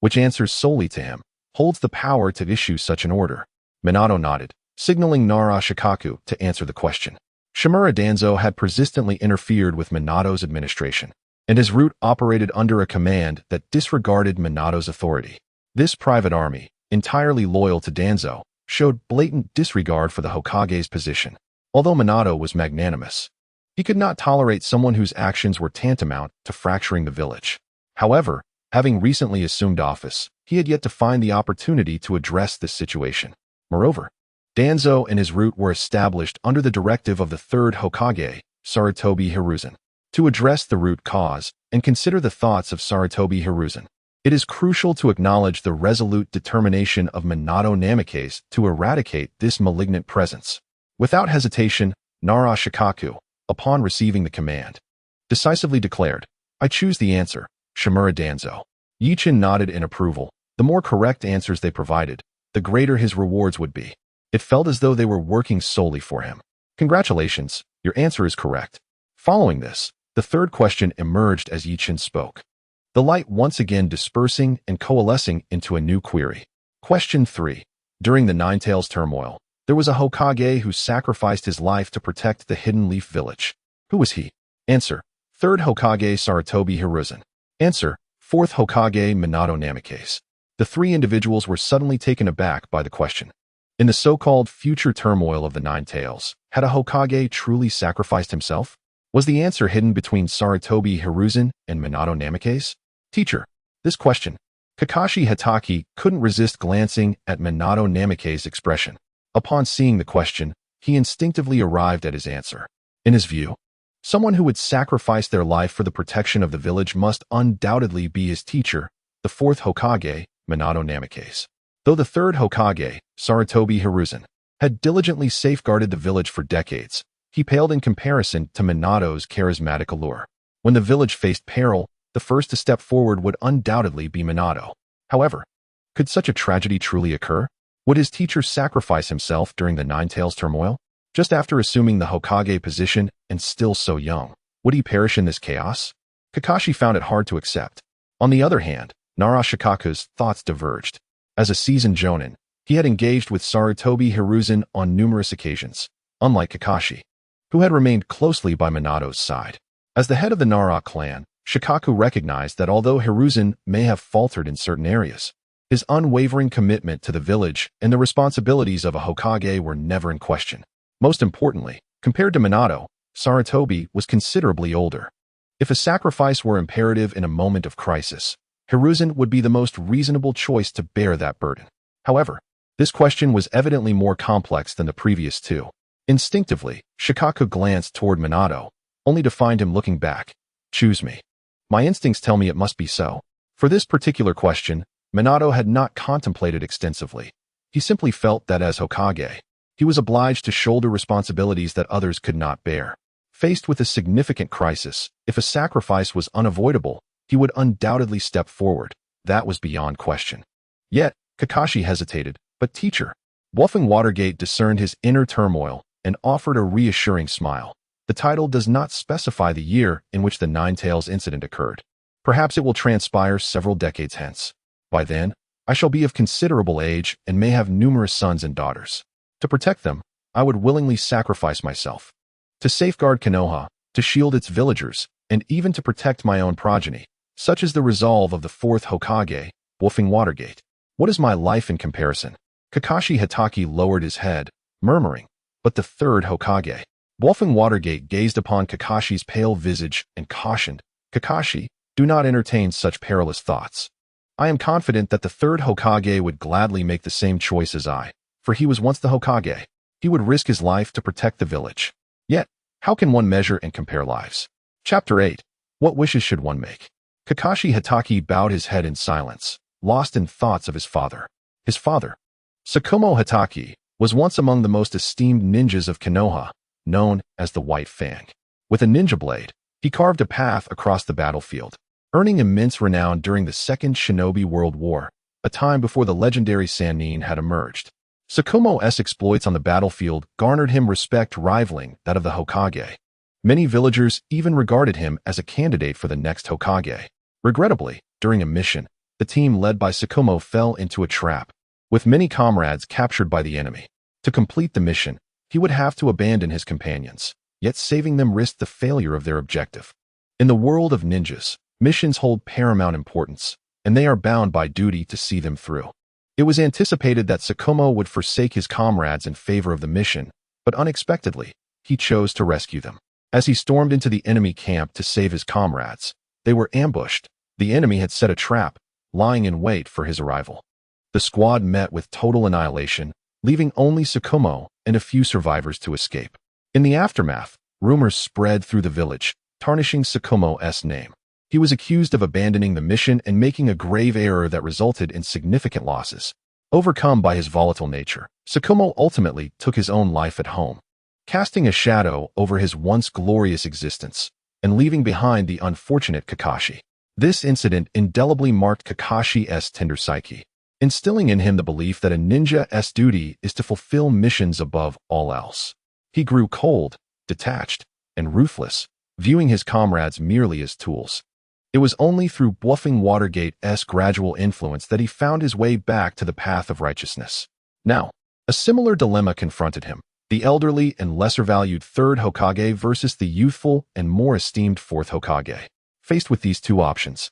which answers solely to him, holds the power to issue such an order. Minato nodded, signaling Nara Shikaku to answer the question. Shimura Danzo had persistently interfered with Minato's administration, and his root operated under a command that disregarded Minato's authority. This private army, entirely loyal to Danzo, showed blatant disregard for the Hokage's position. Although Minato was magnanimous, he could not tolerate someone whose actions were tantamount to fracturing the village. However, having recently assumed office, he had yet to find the opportunity to address this situation. Moreover, Danzo and his root were established under the directive of the third Hokage, Sarutobi Hiruzen, to address the root cause and consider the thoughts of Sarutobi Hiruzen. It is crucial to acknowledge the resolute determination of Minato Namikaze to eradicate this malignant presence. Without hesitation, Nara Shikaku, upon receiving the command, decisively declared, "I choose the answer, Shimura Danzo." Yichin nodded in approval. The more correct answers they provided, the greater his rewards would be. It felt as though they were working solely for him. "Congratulations, your answer is correct." Following this, the third question emerged as Yichin spoke, the light once again dispersing and coalescing into a new query. Question 3. During the Nine Tails turmoil, there was a Hokage who sacrificed his life to protect the Hidden Leaf Village. Who was he? Answer: Third Hokage Sarutobi Hiruzen. Answer: Fourth Hokage Minato Namikaze. The three individuals were suddenly taken aback by the question. In the so-called future turmoil of the Nine Tails, had a Hokage truly sacrificed himself? Was the answer hidden between Sarutobi Hiruzen and Minato Namikaze? Teacher, this question. Kakashi Hatake couldn't resist glancing at Minato Namikaze's expression. Upon seeing the question, he instinctively arrived at his answer. In his view, someone who would sacrifice their life for the protection of the village must undoubtedly be his teacher, the fourth Hokage, Minato Namikaze. Though the third Hokage, Sarutobi Hiruzen, had diligently safeguarded the village for decades, he paled in comparison to Minato's charismatic allure. When the village faced peril, the first to step forward would undoubtedly be Minato. However, could such a tragedy truly occur? Would his teacher sacrifice himself during the Nine Tails turmoil? Just after assuming the Hokage position and still so young, would he perish in this chaos? Kakashi found it hard to accept. On the other hand, Nara Shikaku's thoughts diverged. As a seasoned jonin, he had engaged with Sarutobi Hiruzen on numerous occasions, unlike Kakashi, who had remained closely by Minato's side. As the head of the Nara clan, Shikaku recognized that although Hiruzen may have faltered in certain areas, his unwavering commitment to the village and the responsibilities of a Hokage were never in question. Most importantly, compared to Minato, Sarutobi was considerably older. If a sacrifice were imperative in a moment of crisis, Hiruzen would be the most reasonable choice to bear that burden. However, this question was evidently more complex than the previous two. Instinctively, Shikaku glanced toward Minato, only to find him looking back. "Choose me. My instincts tell me it must be so." For this particular question, Minato had not contemplated extensively. He simply felt that as Hokage, he was obliged to shoulder responsibilities that others could not bear. Faced with a significant crisis, if a sacrifice was unavoidable, he would undoubtedly step forward. That was beyond question. Yet, Kakashi hesitated. "But teacher." Wolfing Watergate discerned his inner turmoil and offered a reassuring smile. "The title does not specify the year in which the Nine Tails incident occurred. Perhaps it will transpire several decades hence. By then, I shall be of considerable age and may have numerous sons and daughters. To protect them, I would willingly sacrifice myself. To safeguard Konoha, to shield its villagers, and even to protect my own progeny. Such is the resolve of the fourth Hokage, Wolfing Watergate. What is my life in comparison?" Kakashi Hatake lowered his head, murmuring, "But the third Hokage." Wolfing Watergate gazed upon Kakashi's pale visage and cautioned, "Kakashi, do not entertain such perilous thoughts. I am confident that the third Hokage would gladly make the same choice as I, for he was once the Hokage. He would risk his life to protect the village. Yet, how can one measure and compare lives?" Chapter 8. What wishes should one make? Kakashi Hatake bowed his head in silence, lost in thoughts of his father. His father, Tsukumo Hatake, was once among the most esteemed ninjas of Konoha, known as the White Fang. With a ninja blade, he carved a path across the battlefield, earning immense renown during the Second Shinobi World War, a time before the legendary Sannin had emerged. Tsukumo's exploits on the battlefield garnered him respect rivaling that of the Hokage. Many villagers even regarded him as a candidate for the next Hokage. Regrettably, during a mission, the team led by Tsukumo fell into a trap, with many comrades captured by the enemy. To complete the mission, he would have to abandon his companions, yet saving them risked the failure of their objective. In the world of ninjas, missions hold paramount importance, and they are bound by duty to see them through. It was anticipated that Tsukumo would forsake his comrades in favor of the mission, but unexpectedly, he chose to rescue them. As he stormed into the enemy camp to save his comrades, they were ambushed. The enemy had set a trap, lying in wait for his arrival. The squad met with total annihilation, leaving only Tsukumo and a few survivors to escape. In the aftermath, rumors spread through the village, tarnishing Tsukumo's name. He was accused of abandoning the mission and making a grave error that resulted in significant losses. Overcome by his volatile nature, Tsukumo ultimately took his own life at home, casting a shadow over his once glorious existence and leaving behind the unfortunate Kakashi. This incident indelibly marked Kakashi's tender psyche, instilling in him the belief that a ninja's duty is to fulfill missions above all else. He grew cold, detached, and ruthless, viewing his comrades merely as tools. It was only through bluffing Watergate's gradual influence that he found his way back to the path of righteousness. Now, a similar dilemma confronted him: the elderly and lesser-valued Third Hokage versus the youthful and more esteemed Fourth Hokage. Faced with these two options,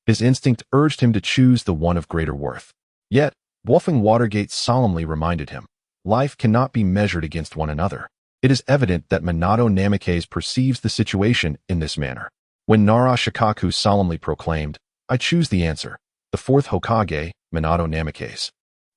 his instinct urged him to choose the one of greater worth. Yet, bluffing Watergate solemnly reminded him, life cannot be measured against one another. It is evident that Minato Namikaze perceives the situation in this manner. When Nara Shikaku solemnly proclaimed, "I choose the answer, the Fourth Hokage, Minato Namikaze,"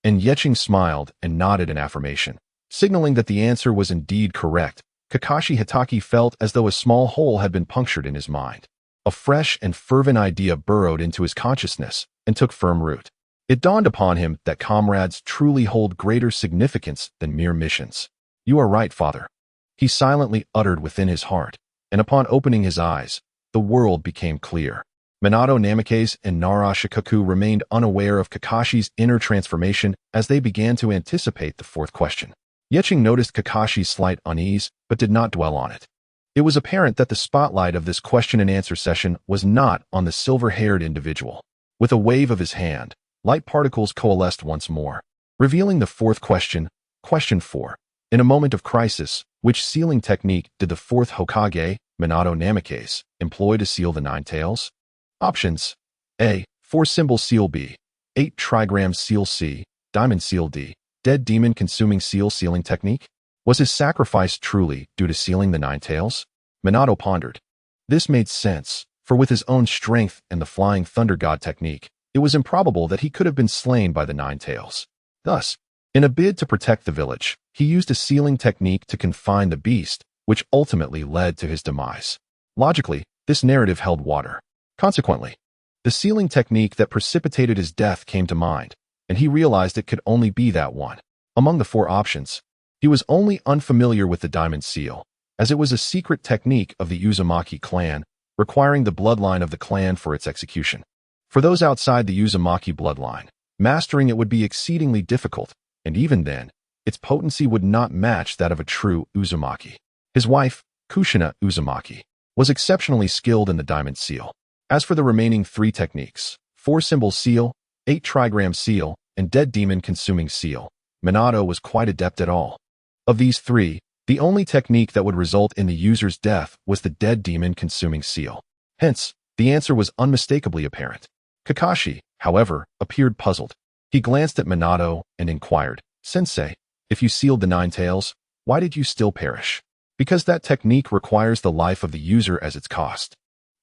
and Yeching smiled and nodded in affirmation, signaling that the answer was indeed correct, Kakashi Hatake felt as though a small hole had been punctured in his mind. A fresh and fervent idea burrowed into his consciousness and took firm root. It dawned upon him that comrades truly hold greater significance than mere missions. "You are right, father," he silently uttered within his heart, and upon opening his eyes, the world became clear. Minato Namikaze and Nara Shikaku remained unaware of Kakashi's inner transformation as they began to anticipate the fourth question. Yeching noticed Kakashi's slight unease, but did not dwell on it. It was apparent that the spotlight of this question-and-answer session was not on the silver-haired individual. With a wave of his hand, light particles coalesced once more, revealing the fourth question, Question 4. In a moment of crisis, which sealing technique did the Fourth Hokage, Minato Namikaze, employ to seal the Nine Tails? Options: A. 4-symbol seal; B. 8-trigram seal; C. Diamond seal; D. Dead demon consuming seal sealing technique. Was his sacrifice truly due to sealing the Nine Tails? Minato pondered. This made sense, for with his own strength and the Flying Thunder God technique, it was improbable that he could have been slain by the Nine Tails. Thus, in a bid to protect the village, he used a sealing technique to confine the beast, which ultimately led to his demise. Logically, this narrative held water. Consequently, the sealing technique that precipitated his death came to mind, and he realized it could only be that one. Among the four options, he was only unfamiliar with the diamond seal, as it was a secret technique of the Uzumaki clan, requiring the bloodline of the clan for its execution. For those outside the Uzumaki bloodline, mastering it would be exceedingly difficult, and even then, its potency would not match that of a true Uzumaki. His wife, Kushina Uzumaki, was exceptionally skilled in the diamond seal. As for the remaining three techniques, 4-symbol seal, 8-trigram seal, and dead demon consuming seal, Minato was quite adept at all. Of these three, the only technique that would result in the user's death was the dead demon consuming seal. Hence, the answer was unmistakably apparent. Kakashi, however, appeared puzzled. He glanced at Minato and inquired, "Sensei, if you sealed the Nine Tails, why did you still perish?" "Because that technique requires the life of the user as its cost."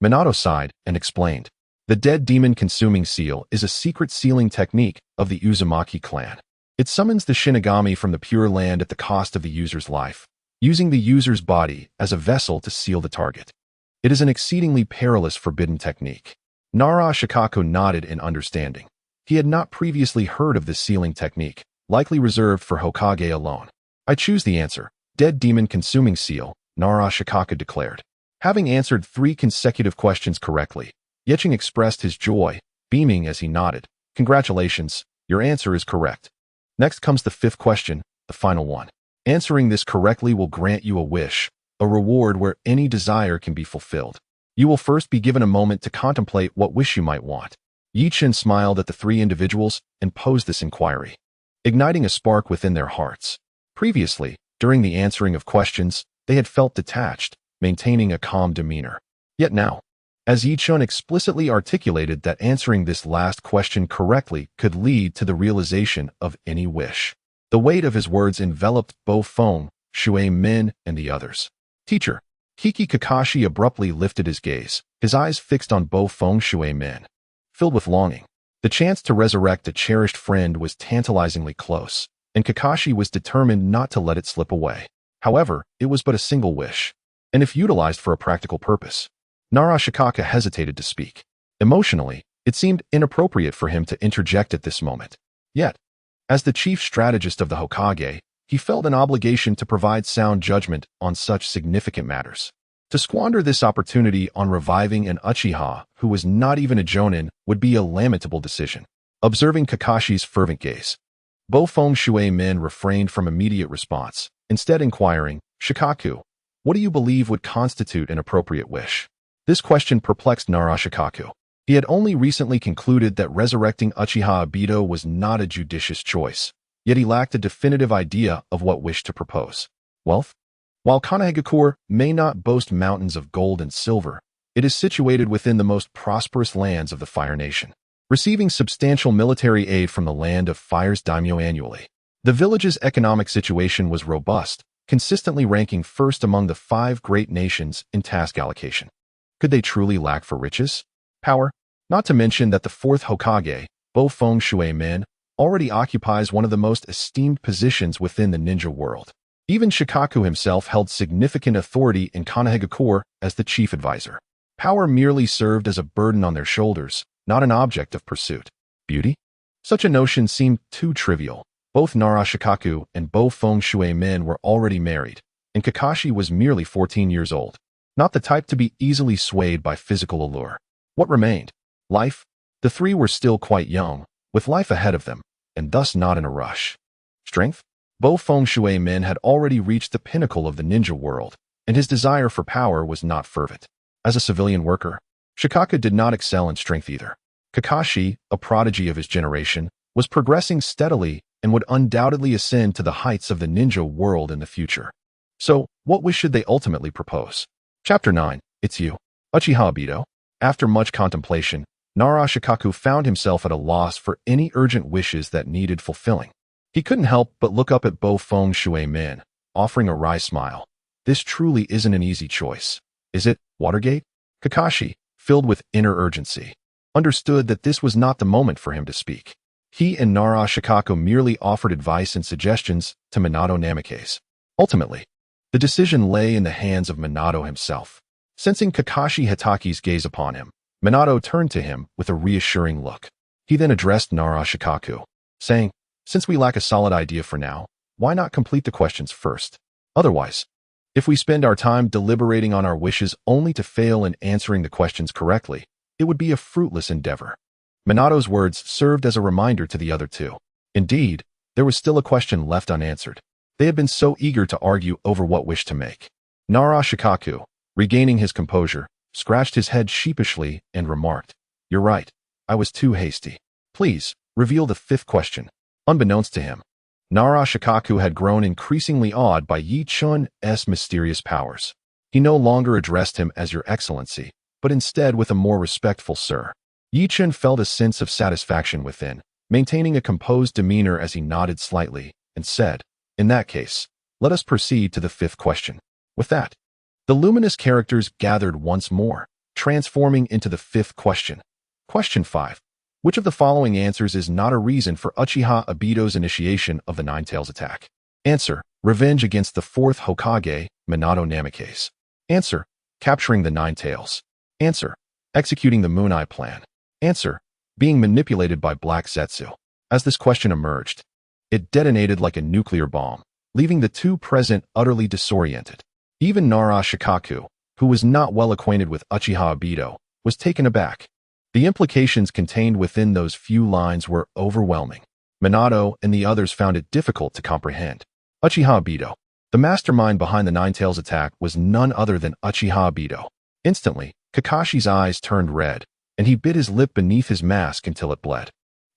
Minato sighed and explained. The dead demon consuming seal is a secret sealing technique of the Uzumaki clan. It summons the Shinigami from the Pure Land at the cost of the user's life, using the user's body as a vessel to seal the target. It is an exceedingly perilous forbidden technique. Nara Shikaku nodded in understanding. He had not previously heard of this sealing technique, likely reserved for Hokage alone. "I choose the answer, dead demon consuming seal," Nara Shikaku declared. Having answered 3 consecutive questions correctly, Yeching expressed his joy, beaming as he nodded. "Congratulations, your answer is correct. Next comes the 5th question, the final one. Answering this correctly will grant you a wish, a reward where any desire can be fulfilled. You will first be given a moment to contemplate what wish you might want." Yichin smiled at the 3 individuals and posed this inquiry, igniting a spark within their hearts. Previously, during the answering of questions, they had felt detached, maintaining a calm demeanor. Yet now, as Yichin explicitly articulated that answering this last question correctly could lead to the realization of any wish, the weight of his words enveloped Bo Feng, Shui Min, and the others. "Teacher." Kiki Kakashi abruptly lifted his gaze, his eyes fixed on Bo Feng Shui Min. Filled with longing, the chance to resurrect a cherished friend was tantalizingly close, and Kakashi was determined not to let it slip away. However, it was but a single wish, and if utilized for a practical purpose, Narashikaka hesitated to speak. Emotionally, it seemed inappropriate for him to interject at this moment. Yet, as the chief strategist of the Hokage, he felt an obligation to provide sound judgment on such significant matters. To squander this opportunity on reviving an Uchiha who was not even a Jonin would be a lamentable decision. Observing Kakashi's fervent gaze, Bofeng Shui Min refrained from immediate response, instead inquiring, "Shikaku, what do you believe would constitute an appropriate wish?" This question perplexed Narashikaku. He had only recently concluded that resurrecting Uchiha Obito was not a judicious choice, yet he lacked a definitive idea of what wish to propose. Wealth? While Konoha may not boast mountains of gold and silver, it is situated within the most prosperous lands of the Fire Nation, receiving substantial military aid from the Land of Fire's daimyo annually. The village's economic situation was robust, consistently ranking first among the 5 great nations in task allocation. Could they truly lack for riches? Power? Not to mention that the Fourth Hokage, Bofeng Shui Min, already occupies one of the most esteemed positions within the ninja world. Even Shikaku himself held significant authority in Konoha as the chief advisor. Power merely served as a burden on their shoulders, not an object of pursuit. Beauty? Such a notion seemed too trivial. Both Narashikaku and Bofeng Shui Min were already married, and Kakashi was merely 14 years old, not the type to be easily swayed by physical allure. What remained? Life? The three were still quite young, with life ahead of them, and thus not in a rush. Strength? Bofeng Shui Min had already reached the pinnacle of the ninja world, and his desire for power was not fervent. As a civilian worker, Shikaku did not excel in strength either. Kakashi, a prodigy of his generation, was progressing steadily and would undoubtedly ascend to the heights of the ninja world in the future. So, what wish should they ultimately propose? Chapter 9. It's you. Uchiha Obito. After much contemplation, Narashikaku found himself at a loss for any urgent wishes that needed fulfilling. He couldn't help but look up at Bofeng Shui Min, offering a wry smile. This truly isn't an easy choice. Is it, Watergate? Kakashi, filled with inner urgency, understood that this was not the moment for him to speak. He and Narashikaku merely offered advice and suggestions to Minato Namikaze. Ultimately, the decision lay in the hands of Minato himself. Sensing Kakashi Hitachi's gaze upon him, Minato turned to him with a reassuring look. He then addressed Narashikaku, saying, "Since we lack a solid idea for now, why not complete the questions first? Otherwise, if we spend our time deliberating on our wishes only to fail in answering the questions correctly, it would be a fruitless endeavor." Minato's words served as a reminder to the other two. Indeed, there was still a question left unanswered. They had been so eager to argue over what wish to make. Narashikaku, regaining his composure, scratched his head sheepishly and remarked, "You're right. I was too hasty. Please, reveal the 5th question." Unbeknownst to him, Narashikaku had grown increasingly awed by Yi Chun's mysterious powers. He no longer addressed him as Your Excellency, but instead with a more respectful sir. Yi Chun felt a sense of satisfaction within, maintaining a composed demeanor as he nodded slightly, and said, "In that case, let us proceed to the 5th question." With that, the luminous characters gathered once more, transforming into the 5th question. Question 5. Which of the following answers is not a reason for Uchiha Obito's initiation of the Nine Tails attack? Answer: revenge against the 4th Hokage, Minato Namikaze. Answer: capturing the Nine Tails. Answer: executing the Moon Eye plan. Answer: being manipulated by Black Zetsu. As this question emerged, it detonated like a nuclear bomb, leaving the two present utterly disoriented. Even Narashikaku, who was not well acquainted with Uchiha Obito, was taken aback. The implications contained within those few lines were overwhelming. Minato and the others found it difficult to comprehend. Uchiha Obito. The mastermind behind the Nine Tails attack was none other than Uchiha Obito. Instantly, Kakashi's eyes turned red, and he bit his lip beneath his mask until it bled.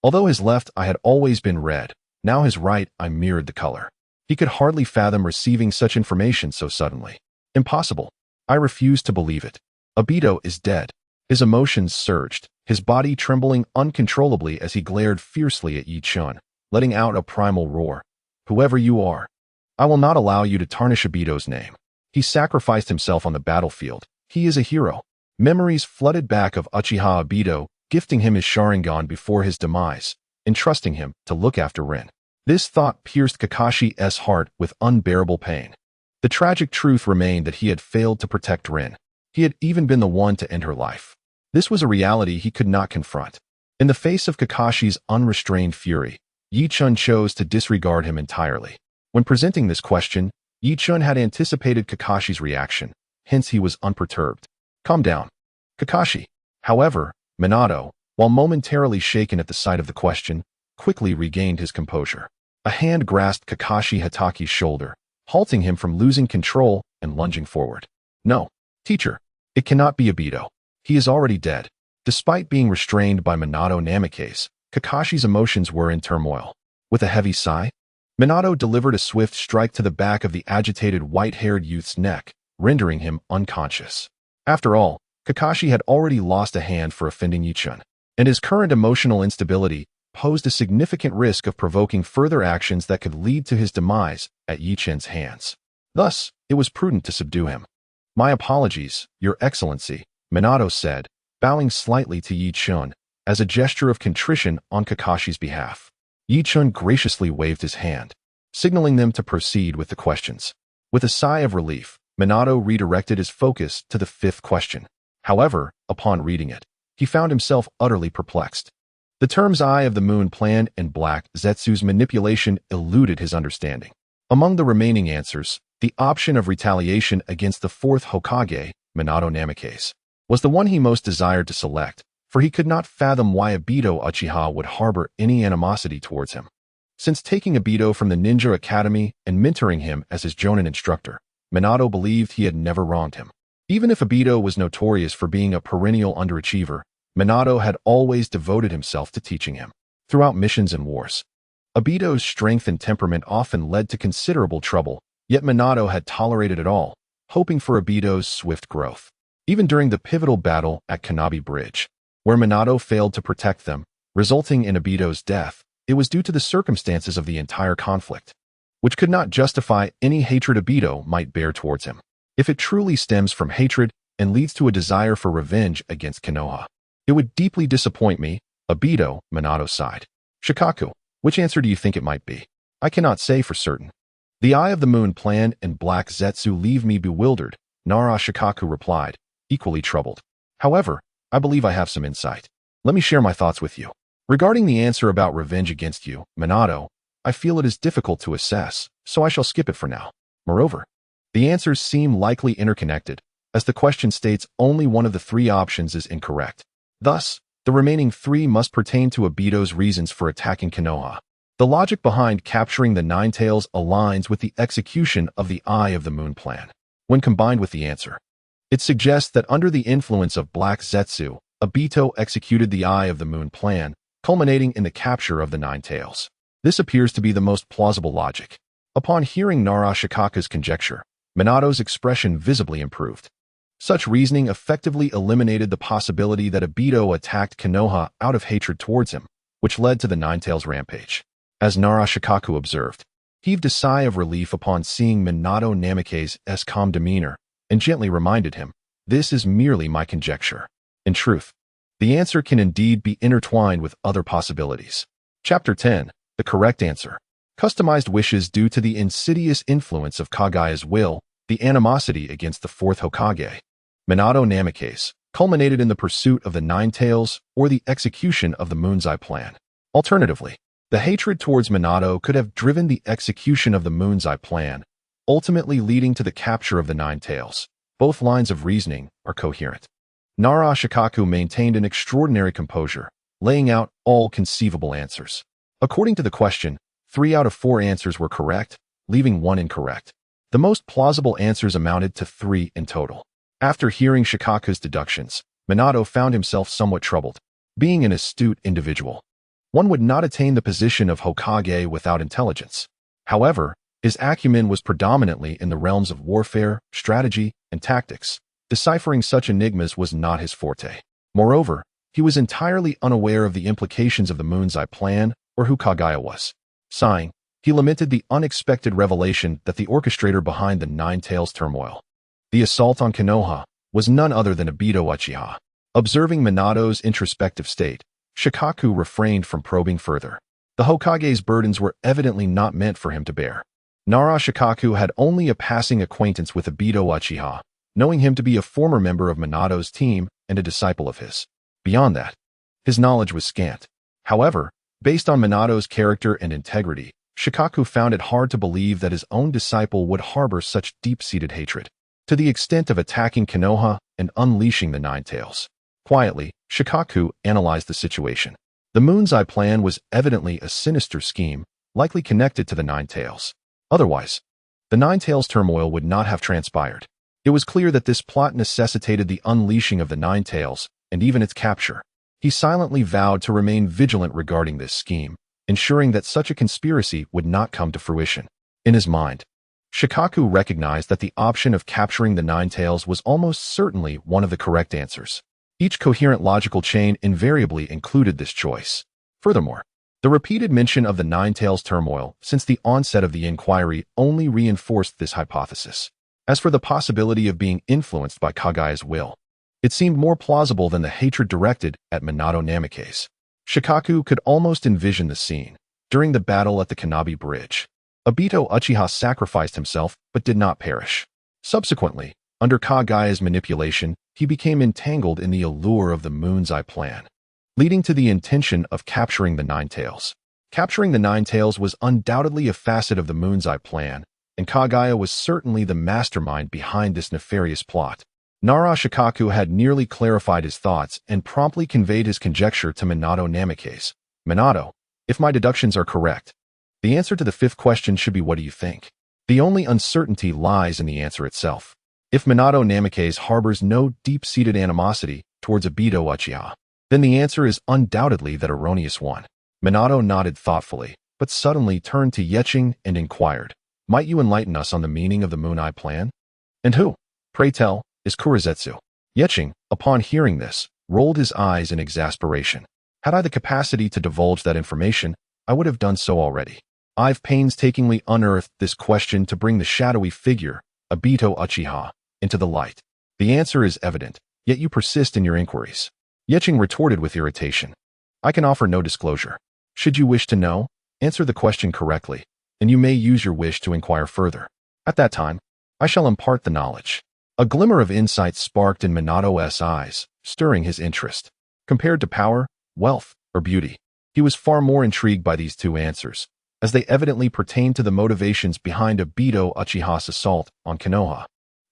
Although his left eye had always been red, now his right eye mirrored the color. He could hardly fathom receiving such information so suddenly. Impossible. I refuse to believe it. Obito is dead. His emotions surged, his body trembling uncontrollably as he glared fiercely at Yi Chun, letting out a primal roar. "Whoever you are, I will not allow you to tarnish Obito's name. He sacrificed himself on the battlefield. He is a hero." Memories flooded back of Uchiha Obito, gifting him his Sharingan before his demise, entrusting him to look after Rin. This thought pierced Kakashi's heart with unbearable pain. The tragic truth remained that he had failed to protect Rin. He had even been the one to end her life. This was a reality he could not confront. In the face of Kakashi's unrestrained fury, Yi-chun chose to disregard him entirely. When presenting this question, Yi-chun had anticipated Kakashi's reaction, hence he was unperturbed. Calm down, Kakashi. However, Minato, while momentarily shaken at the sight of the question, quickly regained his composure. A hand grasped Kakashi Hataki's shoulder, halting him from losing control and lunging forward. No, teacher, it cannot be Obito. He is already dead. Despite being restrained by Minato Namikaze, Kakashi's emotions were in turmoil. With a heavy sigh, Minato delivered a swift strike to the back of the agitated white-haired youth's neck, rendering him unconscious. After all, Kakashi had already lost a hand for offending Yi-chun, and his current emotional instability posed a significant risk of provoking further actions that could lead to his demise at Yi-chun's hands. Thus, it was prudent to subdue him. My apologies, Your Excellency, Minato said, bowing slightly to Yi-chun as a gesture of contrition on Kakashi's behalf. Yi-chun graciously waved his hand, signaling them to proceed with the questions. With a sigh of relief, Minato redirected his focus to the fifth question. However, upon reading it, he found himself utterly perplexed. The terms Eye of the Moon Plan and Black Zetsu's manipulation eluded his understanding. Among the remaining answers, the option of retaliation against the Fourth Hokage, Minato Namikaze, was the one he most desired to select, for he could not fathom why Obito Uchiha would harbor any animosity towards him. Since taking Obito from the Ninja Academy and mentoring him as his Jonin instructor, Minato believed he had never wronged him. Even if Obito was notorious for being a perennial underachiever, Minato had always devoted himself to teaching him. Throughout missions and wars, Obito's strength and temperament often led to considerable trouble, yet Minato had tolerated it all, hoping for Obito's swift growth. Even during the pivotal battle at Kanabi Bridge, where Minato failed to protect them, resulting in Obito's death, it was due to the circumstances of the entire conflict, which could not justify any hatred Obito might bear towards him. If it truly stems from hatred and leads to a desire for revenge against Konoha, it would deeply disappoint me, Obito, Minato sighed. Shikaku, which answer do you think it might be? I cannot say for certain. The Eye of the Moon Plan and Black Zetsu leave me bewildered, Nara Shikaku replied, equally troubled. However, I believe I have some insight. Let me share my thoughts with you. Regarding the answer about revenge against you, Minato, I feel it is difficult to assess, so I shall skip it for now. Moreover, the answers seem likely interconnected, as the question states only one of the three options is incorrect. Thus, the remaining three must pertain to Obito's reasons for attacking Konoha. The logic behind capturing the Nine Tails aligns with the execution of the Eye of the Moon Plan. When combined with the answer, it suggests that under the influence of Black Zetsu, Obito executed the Eye of the Moon Plan, culminating in the capture of the Nine Tails. This appears to be the most plausible logic. Upon hearing Nara Shikaku's conjecture, Minato's expression visibly improved. Such reasoning effectively eliminated the possibility that Obito attacked Konoha out of hatred towards him, which led to the Nine Tails rampage. As Nara Shikaku observed, he heaved a sigh of relief upon seeing Minato Namikaze's calm demeanor, and gently reminded him, "This is merely my conjecture. In truth, the answer can indeed be intertwined with other possibilities." Chapter 10. The correct answer. Customized wishes due to the insidious influence of Kagaya's will, the animosity against the Fourth Hokage, Minato Namikaze, culminated in the pursuit of the Nine Tails or the execution of the Moon's Eye Plan. Alternatively, the hatred towards Minato could have driven the execution of the Moon's Eye Plan, ultimately leading to the capture of the Nine Tails. Both lines of reasoning are coherent. Nara Shikaku maintained an extraordinary composure, laying out all conceivable answers. According to the question, 3 out of 4 answers were correct, leaving 1 incorrect. The most plausible answers amounted to 3 in total. After hearing Shikaku's deductions, Minato found himself somewhat troubled. Being an astute individual, one would not attain the position of Hokage without intelligence. However, his acumen was predominantly in the realms of warfare, strategy, and tactics. Deciphering such enigmas was not his forte. Moreover, he was entirely unaware of the implications of the Moon's Eye Plan or who Kagaya was. Sighing, he lamented the unexpected revelation that the orchestrator behind the Nine Tails turmoil, the assault on Konoha, was none other than Obito Uchiha. Observing Minato's introspective state, Shikaku refrained from probing further. The Hokage's burdens were evidently not meant for him to bear. Nara Shikaku had only a passing acquaintance with Obito Uchiha, knowing him to be a former member of Minato's team and a disciple of his. Beyond that, his knowledge was scant. However, based on Minato's character and integrity, Shikaku found it hard to believe that his own disciple would harbor such deep-seated hatred, to the extent of attacking Konoha and unleashing the Nine Tails. Quietly, Shikaku analyzed the situation. The Moon's Eye plan was evidently a sinister scheme, likely connected to the Nine Tails. Otherwise, the Nine Tails turmoil would not have transpired. It was clear that this plot necessitated the unleashing of the Nine Tails and even its capture. He silently vowed to remain vigilant regarding this scheme, ensuring that such a conspiracy would not come to fruition. In his mind, Shikaku recognized that the option of capturing the Nine Tails was almost certainly one of the correct answers. Each coherent logical chain invariably included this choice. Furthermore, the repeated mention of the Nine Tails turmoil since the onset of the inquiry only reinforced this hypothesis. As for the possibility of being influenced by Kagaya's will, it seemed more plausible than the hatred directed at Minato Namikaze. Shikaku could almost envision the scene. During the battle at the Kanabi Bridge, Obito Uchiha sacrificed himself but did not perish. Subsequently, under Kagaya's manipulation, he became entangled in the allure of the Moon's Eye plan, leading to the intention of capturing the Nine Tails. Capturing the Nine Tails was undoubtedly a facet of the Moon's Eye plan, and Kagaya was certainly the mastermind behind this nefarious plot. Nara Shikaku had nearly clarified his thoughts and promptly conveyed his conjecture to Minato Namikaze. Minato, if my deductions are correct, the answer to the fifth question should be what do you think? The only uncertainty lies in the answer itself. If Minato Namikaze harbors no deep-seated animosity towards Obito Uchiha, then the answer is undoubtedly that erroneous one. Minato nodded thoughtfully, but suddenly turned to Yeching and inquired, might you enlighten us on the meaning of the Moon Eye plan? And who, pray tell, is Kurizetsu? Yeching, upon hearing this, rolled his eyes in exasperation. Had I the capacity to divulge that information, I would have done so already. I've painstakingly unearthed this question to bring the shadowy figure, Obito Uchiha, into the light. The answer is evident, yet you persist in your inquiries. Yeching retorted with irritation. I can offer no disclosure. Should you wish to know, answer the question correctly, and you may use your wish to inquire further. At that time, I shall impart the knowledge. A glimmer of insight sparked in Minato's eyes, stirring his interest. Compared to power, wealth, or beauty, he was far more intrigued by these two answers, as they evidently pertained to the motivations behind Obito Uchiha's assault on Konoha.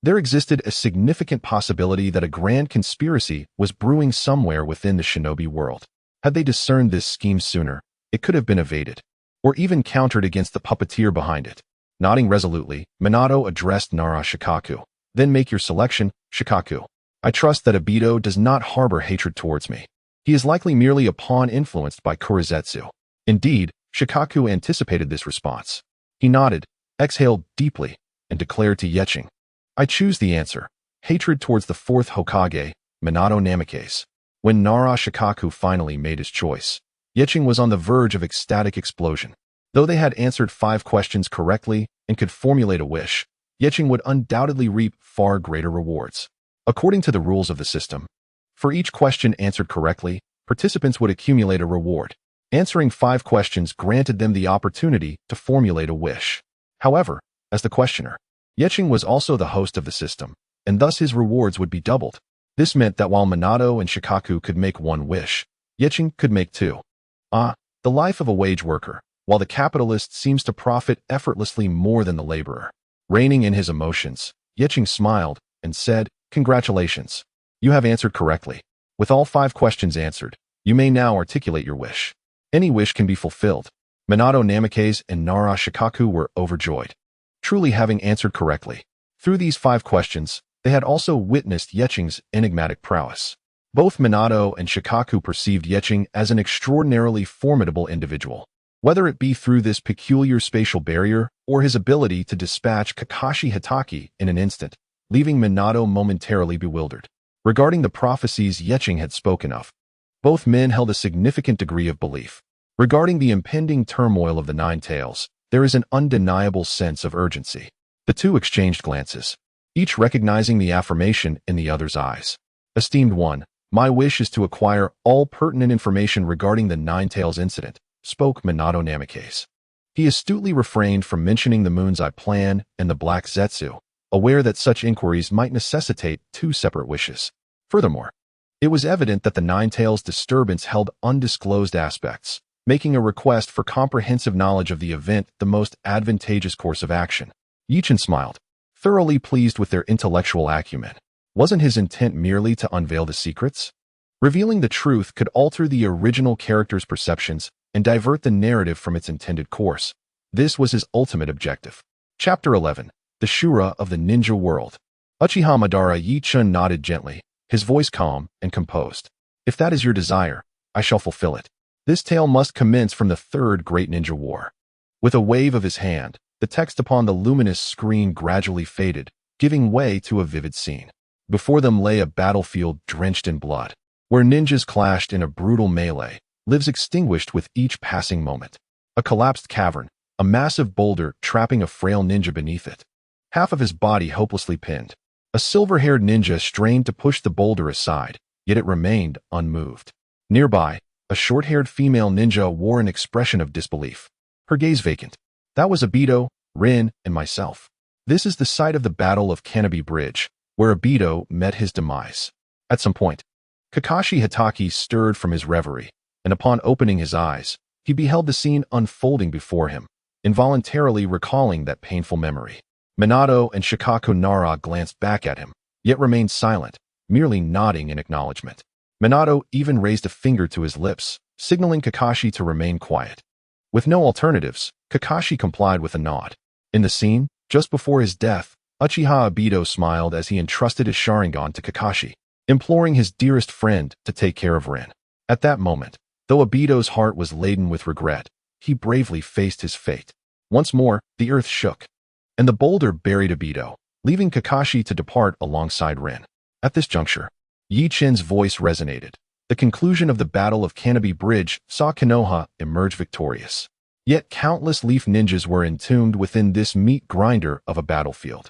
There existed a significant possibility that a grand conspiracy was brewing somewhere within the shinobi world. Had they discerned this scheme sooner, it could have been evaded, or even countered against the puppeteer behind it. Nodding resolutely, Minato addressed Nara Shikaku. Then make your selection, Shikaku. I trust that Obito does not harbor hatred towards me. He is likely merely a pawn influenced by Kurizetsu. Indeed, Shikaku anticipated this response. He nodded, exhaled deeply, and declared to Yeching, I choose the answer, hatred towards the Fourth Hokage, Minato Namikaze. When Nara Shikaku finally made his choice, Yeching was on the verge of ecstatic explosion. Though they had answered 5 questions correctly and could formulate a wish, Yeching would undoubtedly reap far greater rewards. According to the rules of the system, for each question answered correctly, participants would accumulate a reward. Answering 5 questions granted them the opportunity to formulate a wish. However, as the questioner, Yeching was also the host of the system, and thus his rewards would be doubled. This meant that while Minato and Shikaku could make 1 wish, Yeching could make 2. The life of a wage worker, while the capitalist seems to profit effortlessly more than the laborer. Reining in his emotions, Yeching smiled and said, Congratulations. You have answered correctly. With all 5 questions answered, you may now articulate your wish. Any wish can be fulfilled. Minato Namikaze and Nara Shikaku were overjoyed, truly having answered correctly. Through these 5 questions, they had also witnessed Yeching's enigmatic prowess. Both Minato and Shikaku perceived Yeching as an extraordinarily formidable individual. Whether it be through this peculiar spatial barrier or his ability to dispatch Kakashi Hatake in an instant, leaving Minato momentarily bewildered. Regarding the prophecies Yeching had spoken of, both men held a significant degree of belief. Regarding the impending turmoil of the Nine Tails, there is an undeniable sense of urgency. The two exchanged glances, each recognizing the affirmation in the other's eyes. Esteemed one, my wish is to acquire all pertinent information regarding the Nine Tails incident, spoke Minato Namikaze. He astutely refrained from mentioning the Moon's Eye plan and the Black Zetsu, aware that such inquiries might necessitate two separate wishes. Furthermore, it was evident that the Nine-Tails disturbance held undisclosed aspects, making a request for comprehensive knowledge of the event the most advantageous course of action. Yichin smiled, thoroughly pleased with their intellectual acumen. Wasn't his intent merely to unveil the secrets? Revealing the truth could alter the original character's perceptions and divert the narrative from its intended course. This was his ultimate objective. Chapter 11. The Shura of the Ninja World. Uchiha Madara Yichin nodded gently, his voice calm and composed. If that is your desire, I shall fulfill it. This tale must commence from the Third Great Ninja War. With a wave of his hand, the text upon the luminous screen gradually faded, giving way to a vivid scene. Before them lay a battlefield drenched in blood, where ninjas clashed in a brutal melee, lives extinguished with each passing moment. A collapsed cavern, a massive boulder trapping a frail ninja beneath it. Half of his body hopelessly pinned. A silver-haired ninja strained to push the boulder aside, yet it remained unmoved. Nearby, a short-haired female ninja wore an expression of disbelief, her gaze vacant. That was Obito, Rin, and myself. This is the site of the Battle of Canopy Bridge, where Obito met his demise. At some point, Kakashi Hatake stirred from his reverie, and upon opening his eyes, he beheld the scene unfolding before him, involuntarily recalling that painful memory. Minato and Shikaku Nara glanced back at him, yet remained silent, merely nodding in acknowledgement. Minato even raised a finger to his lips, signaling Kakashi to remain quiet. With no alternatives, Kakashi complied with a nod. In the scene, just before his death, Uchiha Obito smiled as he entrusted his Sharingan to Kakashi, imploring his dearest friend to take care of Rin. At that moment, though Obito's heart was laden with regret, he bravely faced his fate. Once more, the earth shook, and the boulder buried Obito, leaving Kakashi to depart alongside Rin. At this juncture, Yichin's voice resonated. The conclusion of the Battle of Canopy Bridge saw Konoha emerge victorious. Yet countless leaf ninjas were entombed within this meat grinder of a battlefield.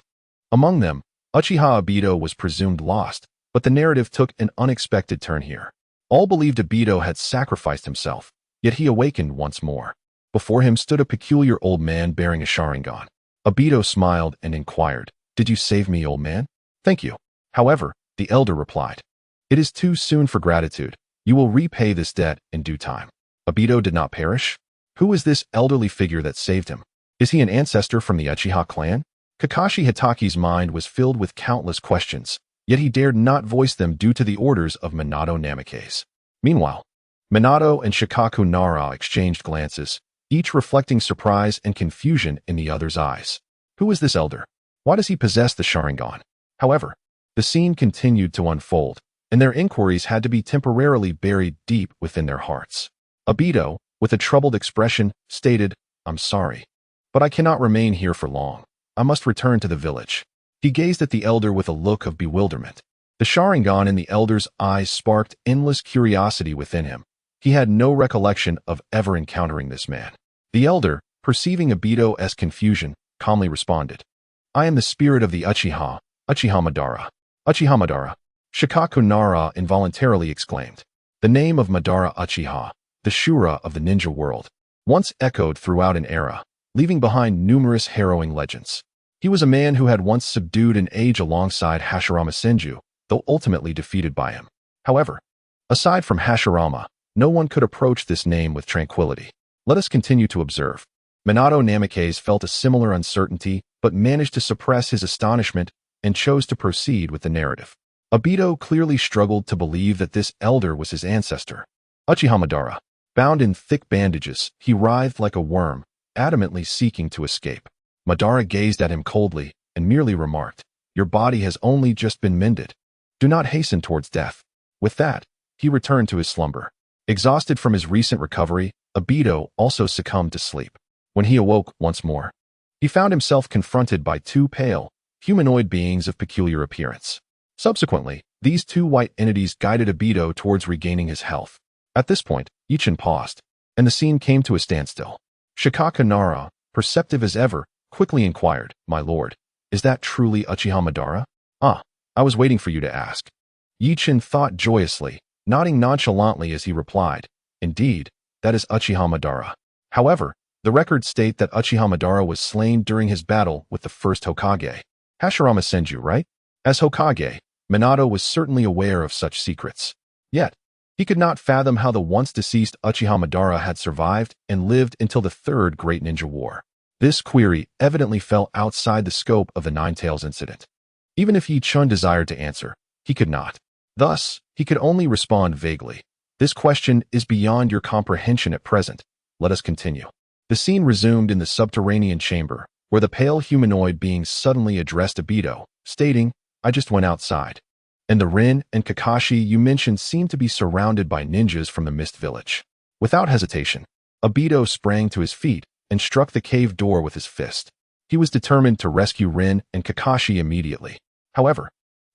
Among them, Uchiha Obito was presumed lost, but the narrative took an unexpected turn here. All believed Obito had sacrificed himself, yet he awakened once more. Before him stood a peculiar old man bearing a Sharingan. Obito smiled and inquired, "Did you save me, old man?" "Thank you." However, the elder replied, "It is too soon for gratitude. You will repay this debt in due time." Obito did not perish? Who is this elderly figure that saved him? Is he an ancestor from the Uchiha clan? Kakashi Hatake's mind was filled with countless questions, yet he dared not voice them due to the orders of Minato Namikaze. Meanwhile, Minato and Shikaku Nara exchanged glances, each reflecting surprise and confusion in the other's eyes. Who is this elder? Why does he possess the Sharingan? However, the scene continued to unfold, and their inquiries had to be temporarily buried deep within their hearts. Obito, with a troubled expression, stated, "I'm sorry, but I cannot remain here for long. I must return to the village." He gazed at the elder with a look of bewilderment. The Sharingan in the elder's eyes sparked endless curiosity within him. He had no recollection of ever encountering this man. The elder, perceiving Obito's confusion, calmly responded, "I am the spirit of the Uchiha, Uchiha Madara." "Uchiha Madara," Shikaku Nara involuntarily exclaimed. The name of Madara Uchiha, the Shura of the ninja world, once echoed throughout an era, leaving behind numerous harrowing legends. He was a man who had once subdued an age alongside Hashirama Senju, though ultimately defeated by him. However, aside from Hashirama, no one could approach this name with tranquility. Let us continue to observe. Minato Namikaze felt a similar uncertainty, but managed to suppress his astonishment and chose to proceed with the narrative. Obito clearly struggled to believe that this elder was his ancestor. Uchiha Madara, bound in thick bandages, he writhed like a worm, adamantly seeking to escape. Madara gazed at him coldly and merely remarked, "Your body has only just been mended. Do not hasten towards death." With that, he returned to his slumber. Exhausted from his recent recovery, Obito also succumbed to sleep. When he awoke once more, he found himself confronted by two pale, humanoid beings of peculiar appearance. Subsequently, these two white entities guided Obito towards regaining his health. At this point, Yichin paused, and the scene came to a standstill. Shikaku Nara, perceptive as ever, quickly inquired, "My lord, is that truly Uchiha Madara?" "Ah, I was waiting for you to ask." Yichin thought joyously, nodding nonchalantly as he replied, "Indeed, that is Uchiha Madara." However, the records state that Uchiha Madara was slain during his battle with the First Hokage. Hashirama Senju, right? As Hokage, Minato was certainly aware of such secrets. Yet, he could not fathom how the once-deceased Uchiha Madara had survived and lived until the Third Great Ninja War. This query evidently fell outside the scope of the Nine-Tails incident. Even if Yi Chun desired to answer, he could not. Thus, he could only respond vaguely. This question is beyond your comprehension at present. Let us continue. The scene resumed in the subterranean chamber, where the pale humanoid being suddenly addressed Obito, stating, "I just went outside. And the Rin and Kakashi you mentioned seemed to be surrounded by ninjas from the Mist Village." Without hesitation, Obito sprang to his feet and struck the cave door with his fist. He was determined to rescue Rin and Kakashi immediately. However,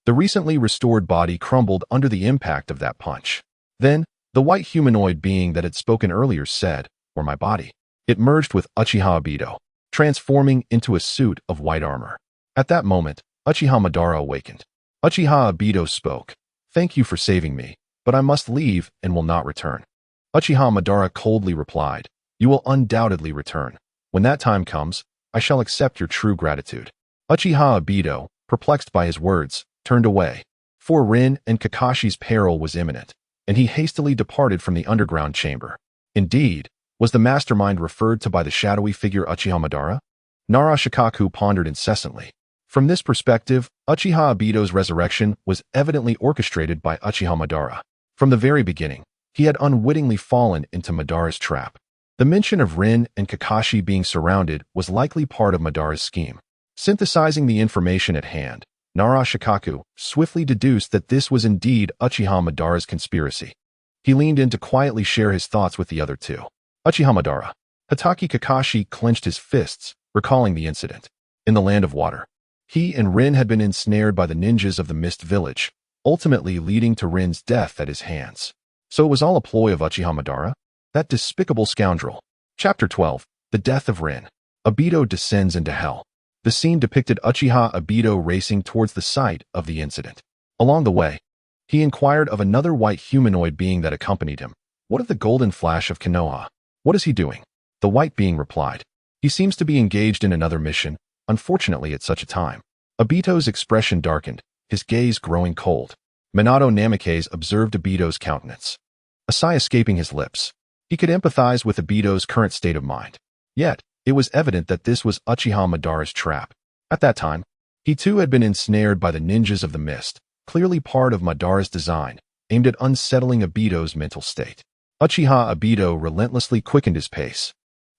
the recently restored body crumbled under the impact of that punch. Then, the white humanoid being that had spoken earlier said, "Or my body." It merged with Uchiha Obito, transforming into a suit of white armor. At that moment, Uchiha Madara awakened. Uchiha Obito spoke, "Thank you for saving me, but I must leave and will not return." Uchiha Madara coldly replied, "You will undoubtedly return. When that time comes, I shall accept your true gratitude." Uchiha Obito, perplexed by his words, turned away. For Rin and Kakashi's peril was imminent, and he hastily departed from the underground chamber. Indeed, was the mastermind referred to by the shadowy figure Uchiha Madara? Nara Shikaku pondered incessantly. From this perspective, Uchiha Obito's resurrection was evidently orchestrated by Uchiha Madara. From the very beginning, he had unwittingly fallen into Madara's trap. The mention of Rin and Kakashi being surrounded was likely part of Madara's scheme. Synthesizing the information at hand, Nara Shikaku swiftly deduced that this was indeed Uchiha Madara's conspiracy. He leaned in to quietly share his thoughts with the other two. Uchiha Madara. Hatake Kakashi clenched his fists, recalling the incident. In the Land of Water, he and Rin had been ensnared by the ninjas of the Mist Village, ultimately leading to Rin's death at his hands. So it was all a ploy of Uchiha Madara? That despicable scoundrel. Chapter 12. The Death of Rin. Obito descends into hell. The scene depicted Uchiha Obito racing towards the site of the incident. Along the way, he inquired of another white humanoid being that accompanied him, "What of the golden flash of Konoha? What is he doing?" The white being replied, "He seems to be engaged in another mission, unfortunately at such a time." Obito's expression darkened, his gaze growing cold. Minato Namikaze observed Obito's countenance, a sigh escaping his lips. He could empathize with Obito's current state of mind. Yet, it was evident that this was Uchiha Madara's trap. At that time, he too had been ensnared by the ninjas of the mist, clearly part of Madara's design, aimed at unsettling Obito's mental state. Uchiha Obito relentlessly quickened his pace.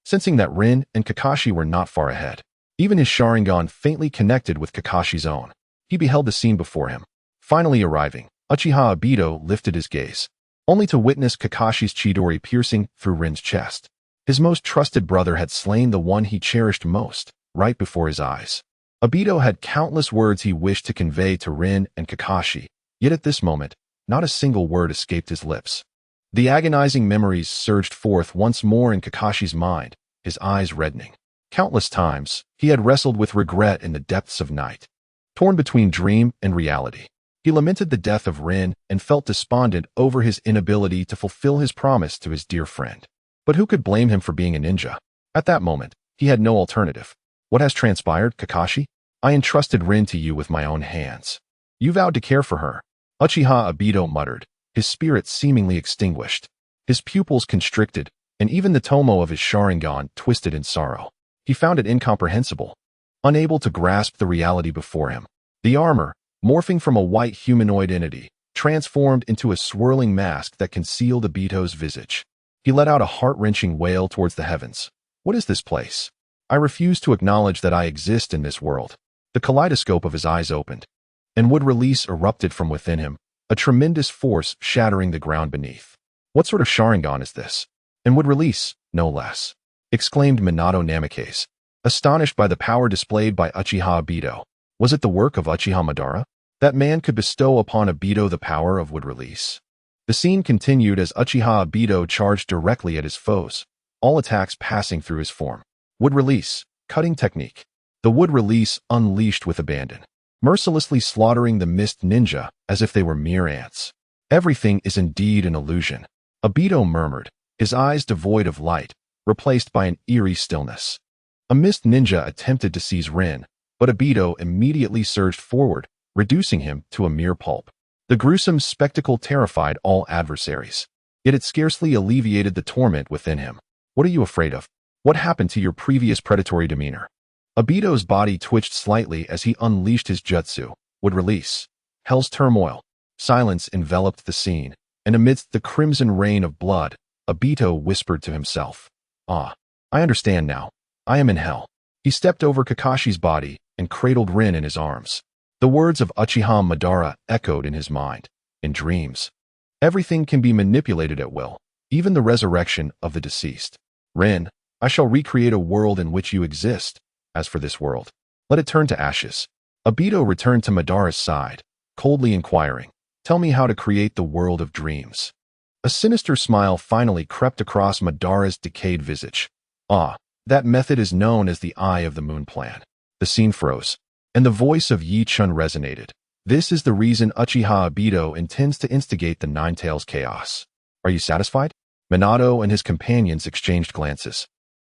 Sensing that Rin and Kakashi were not far ahead, even his Sharingan faintly connected with Kakashi's own, he beheld the scene before him. Finally arriving, Uchiha Obito lifted his gaze, only to witness Kakashi's Chidori piercing through Rin's chest. His most trusted brother had slain the one he cherished most, right before his eyes. Obito had countless words he wished to convey to Rin and Kakashi, yet at this moment, not a single word escaped his lips. The agonizing memories surged forth once more in Kakashi's mind, his eyes reddening. Countless times, he had wrestled with regret in the depths of night. Torn between dream and reality, he lamented the death of Rin and felt despondent over his inability to fulfill his promise to his dear friend. But who could blame him for being a ninja? At that moment, he had no alternative. "What has transpired, Kakashi? I entrusted Rin to you with my own hands. You vowed to care for her." Uchiha Obito muttered, his spirit seemingly extinguished. His pupils constricted, and even the tomo of his Sharingan twisted in sorrow. He found it incomprehensible, unable to grasp the reality before him. The armor, morphing from a white humanoid entity, transformed into a swirling mask that concealed Obito's visage. He let out a heart-wrenching wail towards the heavens. "What is this place? I refuse to acknowledge that I exist in this world." The kaleidoscope of his eyes opened, and wood release erupted from within him, a tremendous force shattering the ground beneath. "What sort of Sharingan is this? And wood release, no less," exclaimed Minato Namikaze, astonished by the power displayed by Uchiha Obito. Was it the work of Uchiha Madara? That man could bestow upon Obito the power of wood release. The scene continued as Uchiha Obito charged directly at his foes, all attacks passing through his form. Wood release, cutting technique. The wood release unleashed with abandon, mercilessly slaughtering the mist ninja as if they were mere ants. "Everything is indeed an illusion," Obito murmured, his eyes devoid of light, replaced by an eerie stillness. A mist ninja attempted to seize Rin, but Obito immediately surged forward, reducing him to a mere pulp. The gruesome spectacle terrified all adversaries. Yet it scarcely alleviated the torment within him. What are you afraid of? What happened to your previous predatory demeanor? Obito's body twitched slightly as he unleashed his jutsu, would release. Hell's turmoil. Silence enveloped the scene, and amidst the crimson rain of blood, Obito whispered to himself, "Ah, I understand now. I am in hell." He stepped over Kakashi's body and cradled Rin in his arms. The words of Uchiha Madara echoed in his mind. In dreams, everything can be manipulated at will, even the resurrection of the deceased. Rin, I shall recreate a world in which you exist. As for this world, let it turn to ashes. Obito returned to Madara's side, coldly inquiring, "Tell me how to create the world of dreams." A sinister smile finally crept across Madara's decayed visage. "Ah, that method is known as the Eye of the Moon plan." The scene froze, and the voice of Yi Chun resonated. "This is the reason Uchiha Obito intends to instigate the Nine Tails chaos. Are you satisfied?" Minato and his companions exchanged glances,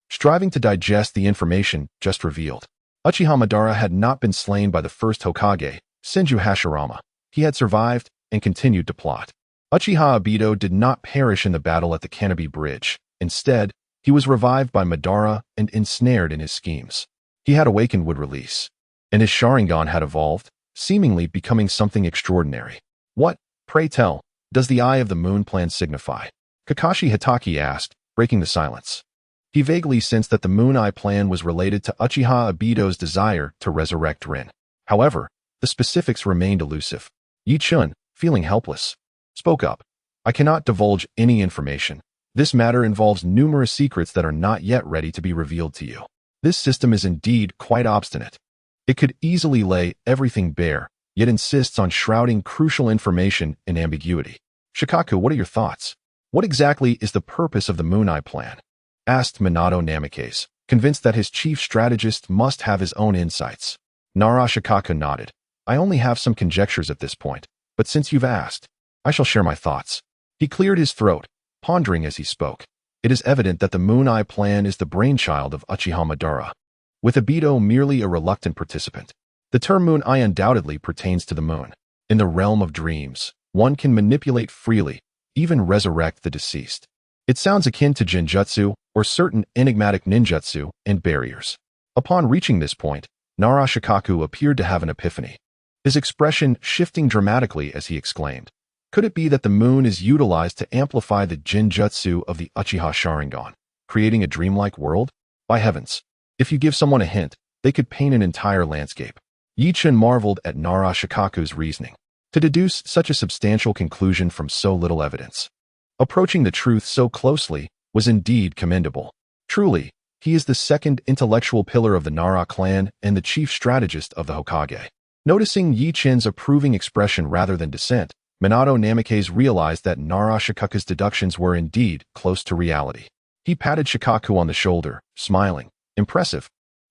striving to digest the information just revealed. Uchiha Madara had not been slain by the first Hokage, Senju Hashirama. He had survived and continued to plot. Uchiha Obito did not perish in the battle at the Canopy Bridge. Instead, he was revived by Madara and ensnared in his schemes. He had awakened would release, and his Sharingan had evolved, seemingly becoming something extraordinary. What, pray tell, does the Eye of the Moon plan signify? Kakashi Hitaki asked, breaking the silence. He vaguely sensed that the Moon Eye plan was related to Uchiha Obito's desire to resurrect Rin. However, the specifics remained elusive. Yi Chun, feeling helpless, spoke up. "I cannot divulge any information. This matter involves numerous secrets that are not yet ready to be revealed to you. This system is indeed quite obstinate. It could easily lay everything bare, yet insists on shrouding crucial information in ambiguity." "Shikaku, what are your thoughts? What exactly is the purpose of the Moon Eye plan?" asked Minato Namikaze, convinced that his chief strategist must have his own insights. Nara Shikaku nodded. "I only have some conjectures at this point, but since you've asked, I shall share my thoughts." He cleared his throat, pondering as he spoke. It is evident that the Moon Eye plan is the brainchild of Uchiha Madara, with Obito merely a reluctant participant. The term Moon Eye undoubtedly pertains to the moon. In the realm of dreams, one can manipulate freely, even resurrect the deceased. It sounds akin to Genjutsu or certain enigmatic ninjutsu and barriers. Upon reaching this point, Nara Shikaku appeared to have an epiphany, his expression shifting dramatically as he exclaimed, "Could it be that the moon is utilized to amplify the Genjutsu of the Uchiha Sharingan, creating a dreamlike world? By heavens, if you give someone a hint, they could paint an entire landscape." Yi Chun marveled at Nara Shikaku's reasoning, to deduce such a substantial conclusion from so little evidence. Approaching the truth so closely was indeed commendable. Truly, he is the second intellectual pillar of the Nara clan and the chief strategist of the Hokage. Noticing Yi Chun's approving expression rather than dissent, Minato Namikaze realized that Nara Shikaku's deductions were indeed close to reality. He patted Shikaku on the shoulder, smiling. "Impressive.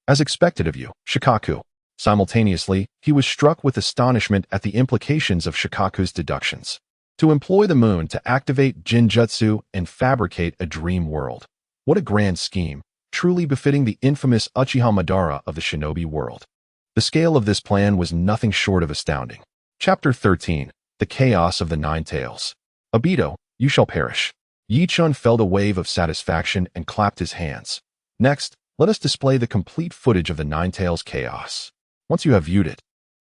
As expected of you, Shikaku." Simultaneously, he was struck with astonishment at the implications of Shikaku's deductions. To employ the moon to activate Genjutsu and fabricate a dream world. What a grand scheme, truly befitting the infamous Uchiha Madara of the shinobi world. The scale of this plan was nothing short of astounding. Chapter 13. The Chaos of the Nine Tails. "Obito, you shall perish." Yi Chun felt a wave of satisfaction and clapped his hands. "Next, let us display the complete footage of the Nine Tails chaos. Once you have viewed it,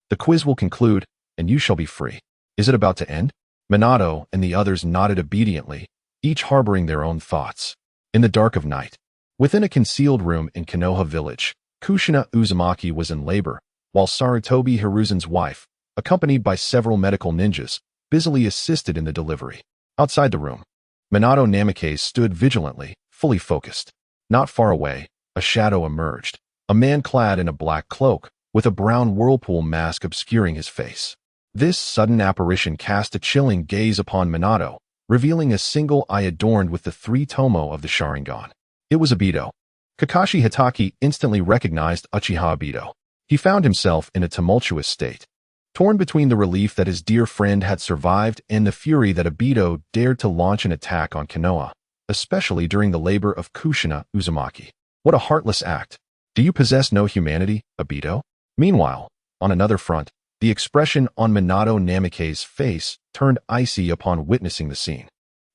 the quiz will conclude, and you shall be free." "Is it about to end?" Minato and the others nodded obediently, each harboring their own thoughts. In the dark of night, within a concealed room in Konoha village, Kushina Uzumaki was in labor, while Sarutobi Hiruzen's wife, accompanied by several medical ninjas, busily assisted in the delivery. Outside the room, Minato Namikaze stood vigilantly, fully focused. Not far away, a shadow emerged, a man clad in a black cloak, with a brown whirlpool mask obscuring his face. This sudden apparition cast a chilling gaze upon Minato, revealing a single eye adorned with the three tomo of the Sharingan. It was Obito. Kakashi Hitaki instantly recognized Uchiha Obito. He found himself in a tumultuous state, torn between the relief that his dear friend had survived and the fury that Obito dared to launch an attack on Konoha, especially during the labor of Kushina Uzumaki. What a heartless act. Do you possess no humanity, Obito? Meanwhile, on another front, the expression on Minato Namikaze's face turned icy upon witnessing the scene.